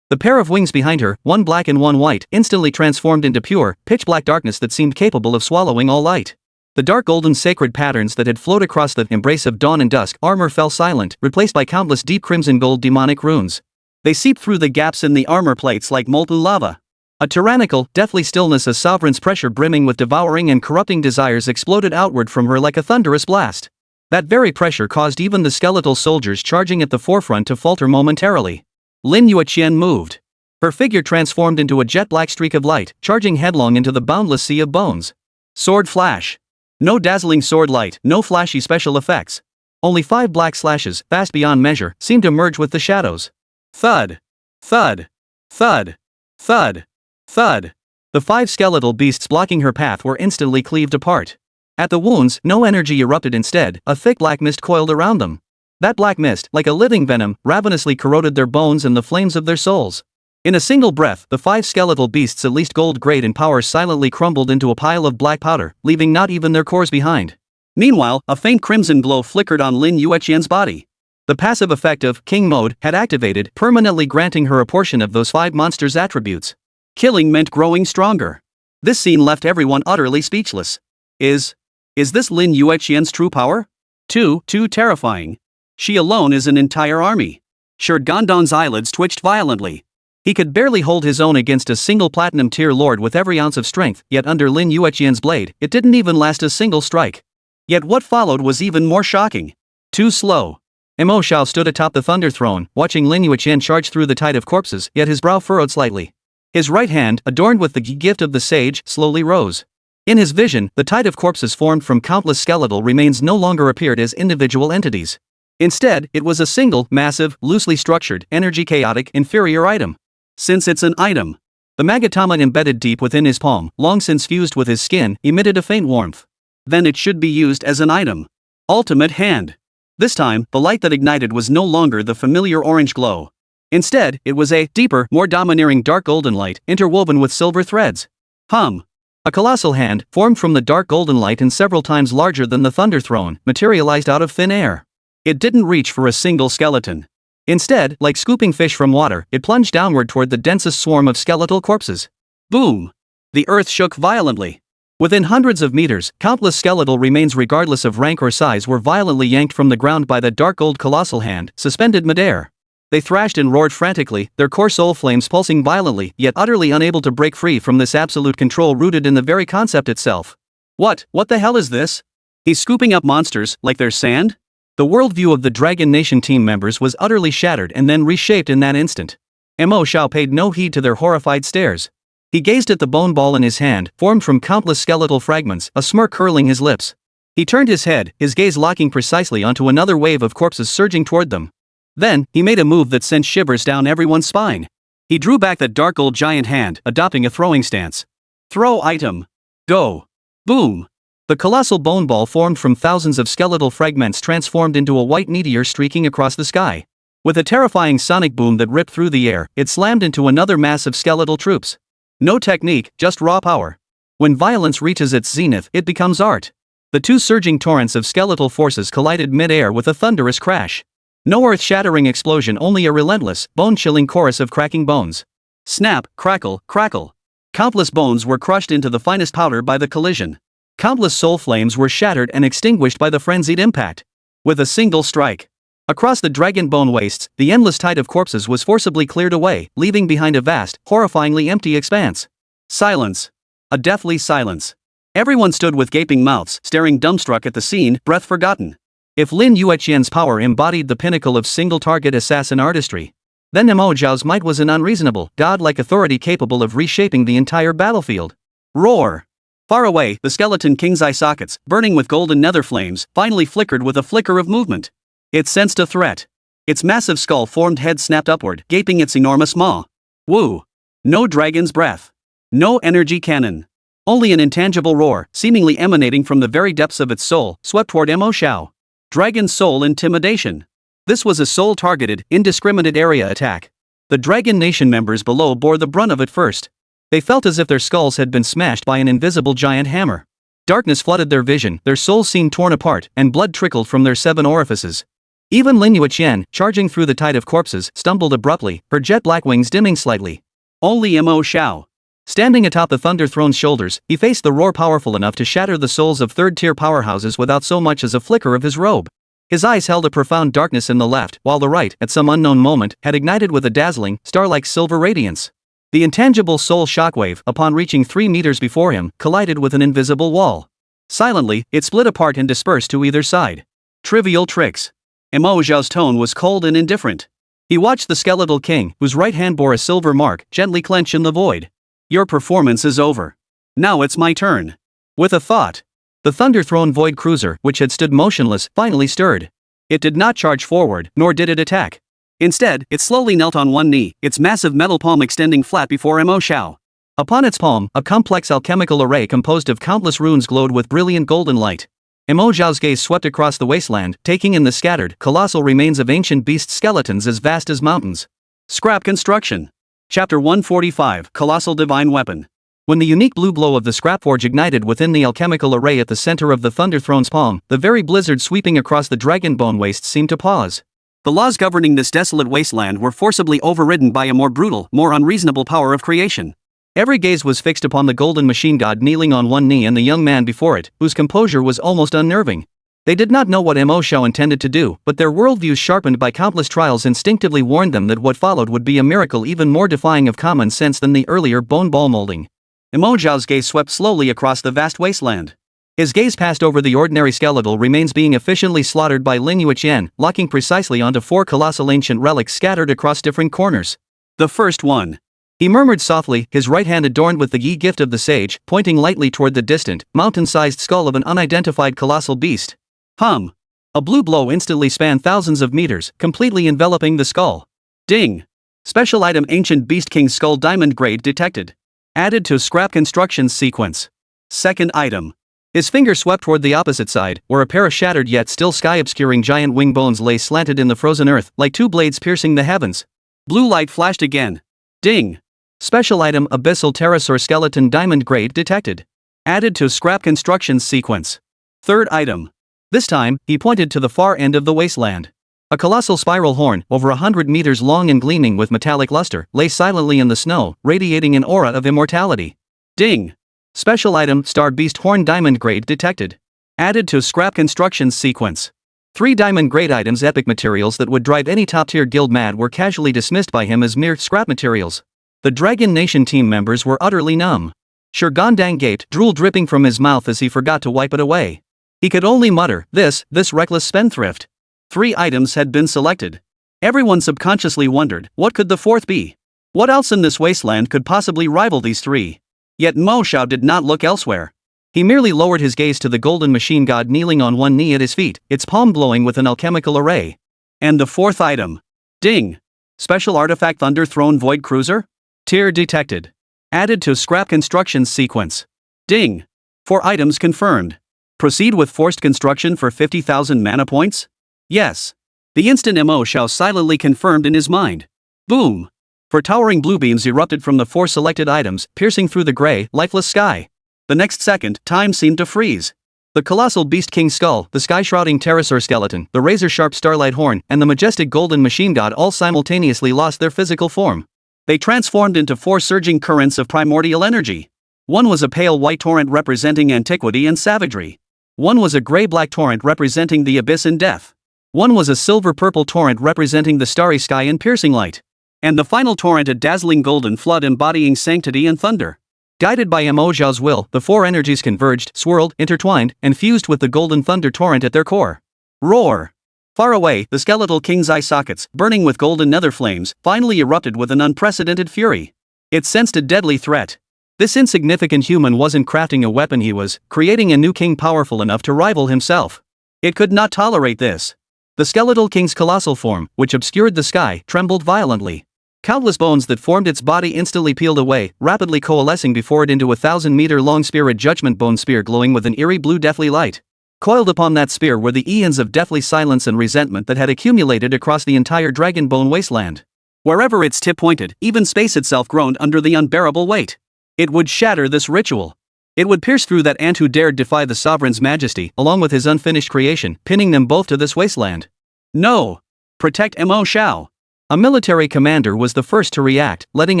The pair of wings behind her, one black and one white, instantly transformed into pure, pitch-black darkness that seemed capable of swallowing all light. The dark golden sacred patterns that had flowed across the embrace of dawn and dusk armor fell silent, replaced by countless deep crimson gold demonic runes. They seeped through the gaps in the armor plates like molten lava. A tyrannical, deathly stillness, a sovereign's pressure brimming with devouring and corrupting desires, exploded outward from her like a thunderous blast. That very pressure caused even the skeletal soldiers charging at the forefront to falter momentarily. Lin Yueqian moved. Her figure transformed into a jet-black streak of light, charging headlong into the boundless sea of bones. Sword flash. No dazzling sword light, no flashy special effects. Only 5 black slashes, fast beyond measure, seemed to merge with the shadows. Thud. Thud. Thud. Thud. Thud. The 5 skeletal beasts blocking her path were instantly cleaved apart. At the wounds, no energy erupted. Instead, a thick black mist coiled around them. That black mist, like a living venom, ravenously corroded their bones and the flames of their souls. In a single breath, the 5 skeletal beasts, at least gold grade in power, silently crumbled into a pile of black powder, leaving not even their cores behind. Meanwhile, a faint crimson glow flickered on Lin Yueqian's body. The passive effect of King Mode had activated, permanently granting her a portion of those 5 monsters' attributes. Killing meant growing stronger. This scene left everyone utterly speechless. Is this Lin Yueqian's true power? Too terrifying. She alone is an entire army. Shurgandong's eyelids twitched violently. He could barely hold his own against a single platinum tier lord with every ounce of strength, yet under Lin Yueqian's blade, it didn't even last a single strike. Yet what followed was even more shocking. Too slow. Mo Xiao stood atop the Thunder Throne, watching Lin Yueqian charge through the tide of corpses, yet his brow furrowed slightly. His right hand, adorned with the gift of the sage, slowly rose. In his vision, the tide of corpses formed from countless skeletal remains no longer appeared as individual entities. Instead, it was a single, massive, loosely structured, energy-chaotic, inferior item. Since it's an item, the magatama embedded deep within his palm, long since fused with his skin, emitted a faint warmth. Then it should be used as an item. Ultimate hand. This time, the light that ignited was no longer the familiar orange glow. Instead, it was a deeper, more domineering dark golden light, interwoven with silver threads. A colossal hand, formed from the dark golden light and several times larger than the Thunder Throne, materialized out of thin air. It didn't reach for a single skeleton. Instead, like scooping fish from water, it plunged downward toward the densest swarm of skeletal corpses. Boom! The earth shook violently. Within hundreds of meters, countless skeletal remains regardless of rank or size were violently yanked from the ground by the dark gold colossal hand, suspended midair. They thrashed and roared frantically, their core soul flames pulsing violently, yet utterly unable to break free from this absolute control rooted in the very concept itself. What the hell is this? He's scooping up monsters, like they're sand? The worldview of the Dragon Nation team members was utterly shattered and then reshaped in that instant. Mo Xiao paid no heed to their horrified stares. He gazed at the bone ball in his hand, formed from countless skeletal fragments, a smirk curling his lips. He turned his head, his gaze locking precisely onto another wave of corpses surging toward them. Then, he made a move that sent shivers down everyone's spine. He drew back that dark old giant hand, adopting a throwing stance. Throw item. Go. Boom. The colossal bone ball formed from thousands of skeletal fragments transformed into a white meteor streaking across the sky. With a terrifying sonic boom that ripped through the air, it slammed into another mass of skeletal troops. No technique, just raw power. When violence reaches its zenith, it becomes art. The 2 surging torrents of skeletal forces collided mid-air with a thunderous crash. No earth-shattering explosion, only a relentless, bone-chilling chorus of cracking bones. Snap, crackle, crackle. Countless bones were crushed into the finest powder by the collision. Countless soul flames were shattered and extinguished by the frenzied impact. With a single strike. Across the dragon bone wastes, the endless tide of corpses was forcibly cleared away, leaving behind a vast, horrifyingly empty expanse. Silence. A deathly silence. Everyone stood with gaping mouths, staring dumbstruck at the scene, breath forgotten. If Lin Yueqian's power embodied the pinnacle of single-target assassin artistry, then Mo Xiao's might was an unreasonable, godlike authority capable of reshaping the entire battlefield. Roar! Far away, the skeleton king's eye sockets, burning with golden nether flames, finally flickered with a flicker of movement. It sensed a threat. Its massive skull-formed head snapped upward, gaping its enormous maw. Woo! No dragon's breath. No energy cannon. Only an intangible roar, seemingly emanating from the very depths of its soul, swept toward Mo Xiao. Dragon Soul Intimidation. This was a soul-targeted, indiscriminate area attack. The Dragon Nation members below bore the brunt of it first. They felt as if their skulls had been smashed by an invisible giant hammer. Darkness flooded their vision, their souls seemed torn apart, and blood trickled from their 7 orifices. Even Lin Yueqian, charging through the tide of corpses, stumbled abruptly, her jet-black wings dimming slightly. Only Mo Xiao. Standing atop the Thunder Throne's shoulders, he faced the roar powerful enough to shatter the souls of third-tier powerhouses without so much as a flicker of his robe. His eyes held a profound darkness in the left, while the right, at some unknown moment, had ignited with a dazzling, star-like silver radiance. The intangible soul shockwave, upon reaching 3 meters before him, collided with an invisible wall. Silently, it split apart and dispersed to either side. Trivial tricks. Mo Xiao's tone was cold and indifferent. He watched the skeletal king, whose right hand bore a silver mark, gently clench in the void. Your performance is over. Now it's my turn. With a thought, the thunder-thrown void cruiser, which had stood motionless, finally stirred. It did not charge forward, nor did it attack. Instead, it slowly knelt on one knee, its massive metal palm extending flat before Mo Xiao. Upon its palm, a complex alchemical array composed of countless runes glowed with brilliant golden light. Mo Xiao's gaze swept across the wasteland, taking in the scattered, colossal remains of ancient beast skeletons as vast as mountains. Scrap construction. Chapter 145, Colossal Divine Weapon. When the unique blue glow of the scrapforge ignited within the alchemical array at the center of the Thunderthrone's palm, the very blizzard sweeping across the Dragonbone waste seemed to pause. The laws governing this desolate wasteland were forcibly overridden by a more brutal, more unreasonable power of creation. Every gaze was fixed upon the golden machine god kneeling on one knee and the young man before it, whose composure was almost unnerving. They did not know what Mo Xiao intended to do, but their worldviews sharpened by countless trials instinctively warned them that what followed would be a miracle even more defying of common sense than the earlier bone ball molding. Mo Xiao's gaze swept slowly across the vast wasteland. His gaze passed over the ordinary skeletal remains being efficiently slaughtered by Lin Yueqian, locking precisely onto 4 colossal ancient relics scattered across different corners. The first one. He murmured softly, his right hand adorned with the Yi gift of the sage, pointing lightly toward the distant, mountain-sized skull of an unidentified colossal beast. Hum. A blue glow instantly spanned thousands of meters, completely enveloping the skull. Ding. Special item Ancient Beast King Skull Diamond Grade detected. Added to scrap constructions sequence. Second item. His finger swept toward the opposite side, where a pair of shattered yet still sky-obscuring giant wing bones lay slanted in the frozen earth, like 2 blades piercing the heavens. Blue light flashed again. Ding. Special item Abyssal Pterosaur Skeleton Diamond Grade detected. Added to scrap constructions sequence. Third item. This time, he pointed to the far end of the wasteland. A colossal spiral horn, over 100 meters long and gleaming with metallic luster, lay silently in the snow, radiating an aura of immortality. Ding. Special item Star Beast Horn Diamond Grade detected. Added to scrap constructions sequence. 3 diamond grade items epic materials that would drive any top-tier guild mad were casually dismissed by him as mere scrap materials. The Dragon Nation team members were utterly numb. Shurgondang gaped, drool dripping from his mouth as he forgot to wipe it away. He could only mutter, this reckless spendthrift. 3 items had been selected. Everyone subconsciously wondered, what could the 4th be? What else in this wasteland could possibly rival these 3? Yet Mo Xiao did not look elsewhere. He merely lowered his gaze to the golden machine god kneeling on one knee at his feet, its palm glowing with an alchemical array. And the 4th item. Ding. Special artifact Thunder Throne Void Cruiser? Tier detected. Added to scrap constructions sequence. Ding. 4 items confirmed. Proceed with forced construction for 50,000 mana points? Yes. The instant Mo Xiao silently confirmed in his mind. Boom. 4 towering blue beams erupted from the 4 selected items, piercing through the gray, lifeless sky. The next second, time seemed to freeze. The colossal Beast King skull, the sky-shrouding pterosaur skeleton, the razor-sharp starlight horn, and the majestic golden machine god all simultaneously lost their physical form. They transformed into 4 surging currents of primordial energy. One was a pale white torrent representing antiquity and savagery. One was a gray-black torrent representing the abyss and death. One was a silver-purple torrent representing the starry sky and piercing light. And the final torrent a dazzling golden flood embodying sanctity and thunder. Guided by Mo Xiao's will, the 4 energies converged, swirled, intertwined, and fused with the golden thunder torrent at their core. Roar! Far away, the skeletal king's eye sockets, burning with golden nether flames, finally erupted with an unprecedented fury. It sensed a deadly threat. This insignificant human wasn't crafting a weapon, he was creating a new king powerful enough to rival himself. It could not tolerate this. The skeletal king's colossal form, which obscured the sky, trembled violently. Countless bones that formed its body instantly peeled away, rapidly coalescing before it into a 1,000-meter-long spear, a judgment bone spear glowing with an eerie blue deathly light. Coiled upon that spear were the eons of deathly silence and resentment that had accumulated across the entire Dragonbone wasteland. Wherever its tip pointed, even space itself groaned under the unbearable weight. It would shatter this ritual. It would pierce through that ant who dared defy the sovereign's majesty, along with his unfinished creation, pinning them both to this wasteland. No! Protect Mo Xiao! A military commander was the first to react, letting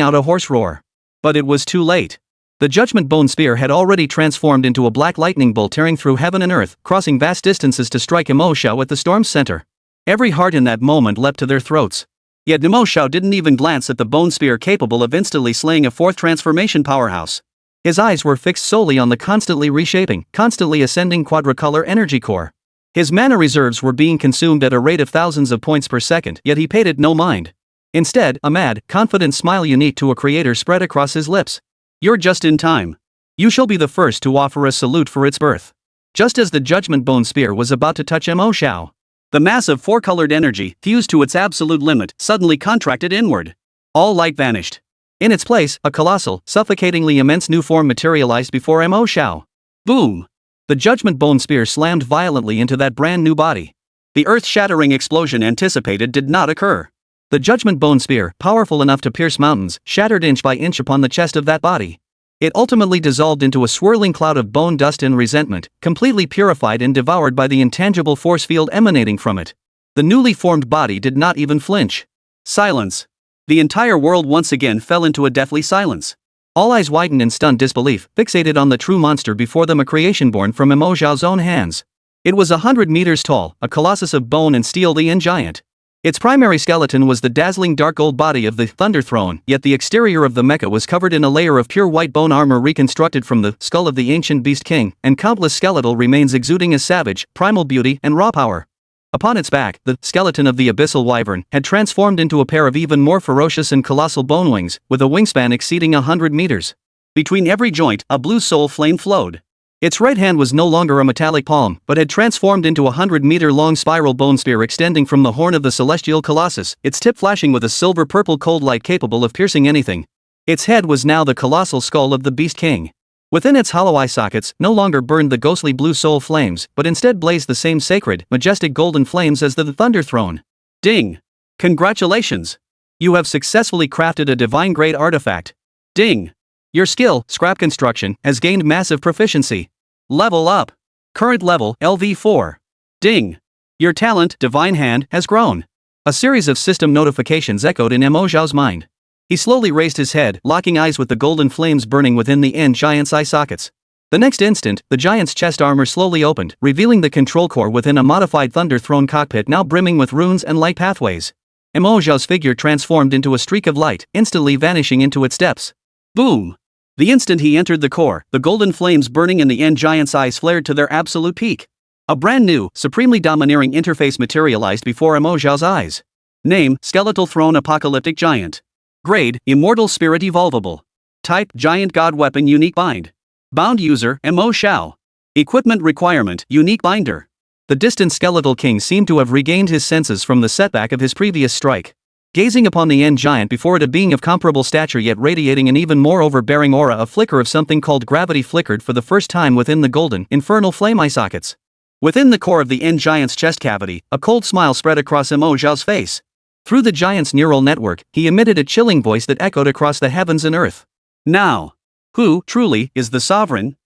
out a hoarse roar. But it was too late. The Judgment Bone Spear had already transformed into a black lightning bolt tearing through heaven and earth, crossing vast distances to strike Mo Xiao at the storm's center. Every heart in that moment leapt to their throats. Yet Mo Xiao didn't even glance at the bone spear capable of instantly slaying a 4th transformation powerhouse. His eyes were fixed solely on the constantly reshaping, constantly ascending quadricolor energy core. His mana reserves were being consumed at a rate of thousands of points per second, yet he paid it no mind. Instead, a mad, confident smile unique to a creator spread across his lips. You're just in time. You shall be the first to offer a salute for its birth. Just as the Judgment Bone Spear was about to touch Mo Xiao, the mass of four-colored energy, fused to its absolute limit, suddenly contracted inward. All light vanished. In its place, a colossal, suffocatingly immense new form materialized before Mo Xiao. Boom! The Judgment Bone Spear slammed violently into that brand new body. The earth-shattering explosion anticipated did not occur. The Judgment Bone Spear, powerful enough to pierce mountains, shattered inch by inch upon the chest of that body. It ultimately dissolved into a swirling cloud of bone dust and resentment, completely purified and devoured by the intangible force field emanating from it. The newly formed body did not even flinch. Silence. The entire world once again fell into a deathly silence. All eyes widened in stunned disbelief, fixated on the true monster before them, a creation born from Mo Xiao's own hands. It was 100 meters tall, a colossus of bone and steel, the Yin Giant. Its primary skeleton was the dazzling dark gold body of the Thunder Throne, yet the exterior of the mecha was covered in a layer of pure white bone armor reconstructed from the skull of the ancient Beast King, and countless skeletal remains exuding a savage, primal beauty and raw power. Upon its back, the skeleton of the Abyssal Wyvern had transformed into a pair of even more ferocious and colossal bone wings, with a wingspan exceeding 100 meters. Between every joint, a blue soul flame flowed. Its right hand was no longer a metallic palm, but had transformed into a 100-meter-long spiral bone spear extending from the horn of the celestial colossus, its tip flashing with a silver-purple cold light capable of piercing anything. Its head was now the colossal skull of the Beast King. Within its hollow eye sockets no longer burned the ghostly blue soul flames, but instead blazed the same sacred, majestic golden flames as the Thunder Throne. Ding! Congratulations! You have successfully crafted a divine-grade artifact. Ding! Your skill, Scrap Construction, has gained massive proficiency. Level up. Current level, LV4. Ding. Your talent, Divine Hand, has grown. A series of system notifications echoed in Mo Xiao's mind. He slowly raised his head, locking eyes with the golden flames burning within the Yin Giant's eye sockets. The next instant, the giant's chest armor slowly opened, revealing the control core within a modified Thunder Throne cockpit now brimming with runes and light pathways. Mo Xiao's figure transformed into a streak of light, instantly vanishing into its depths. Boom! The instant he entered the core, the golden flames burning in the Yin Giant's eyes flared to their absolute peak. A brand new, supremely domineering interface materialized before Mo Xiao's eyes. Name, Skeletal Throne Apocalyptic Giant. Grade, Immortal Spirit Evolvable. Type, Giant God Weapon Unique Bind. Bound User, Mo Xiao. Equipment Requirement, Unique Binder. The distant Skeletal King seemed to have regained his senses from the setback of his previous strike. Gazing upon the Yin Giant before it, a being of comparable stature yet radiating an even more overbearing aura, a flicker of something called gravity flickered for the first time within the golden, infernal flame eye sockets. Within the core of the Yin Giant's chest cavity, a cold smile spread across Mo Xiao's face. Through the giant's neural network, he emitted a chilling voice that echoed across the heavens and earth. Now, who, truly, is the sovereign?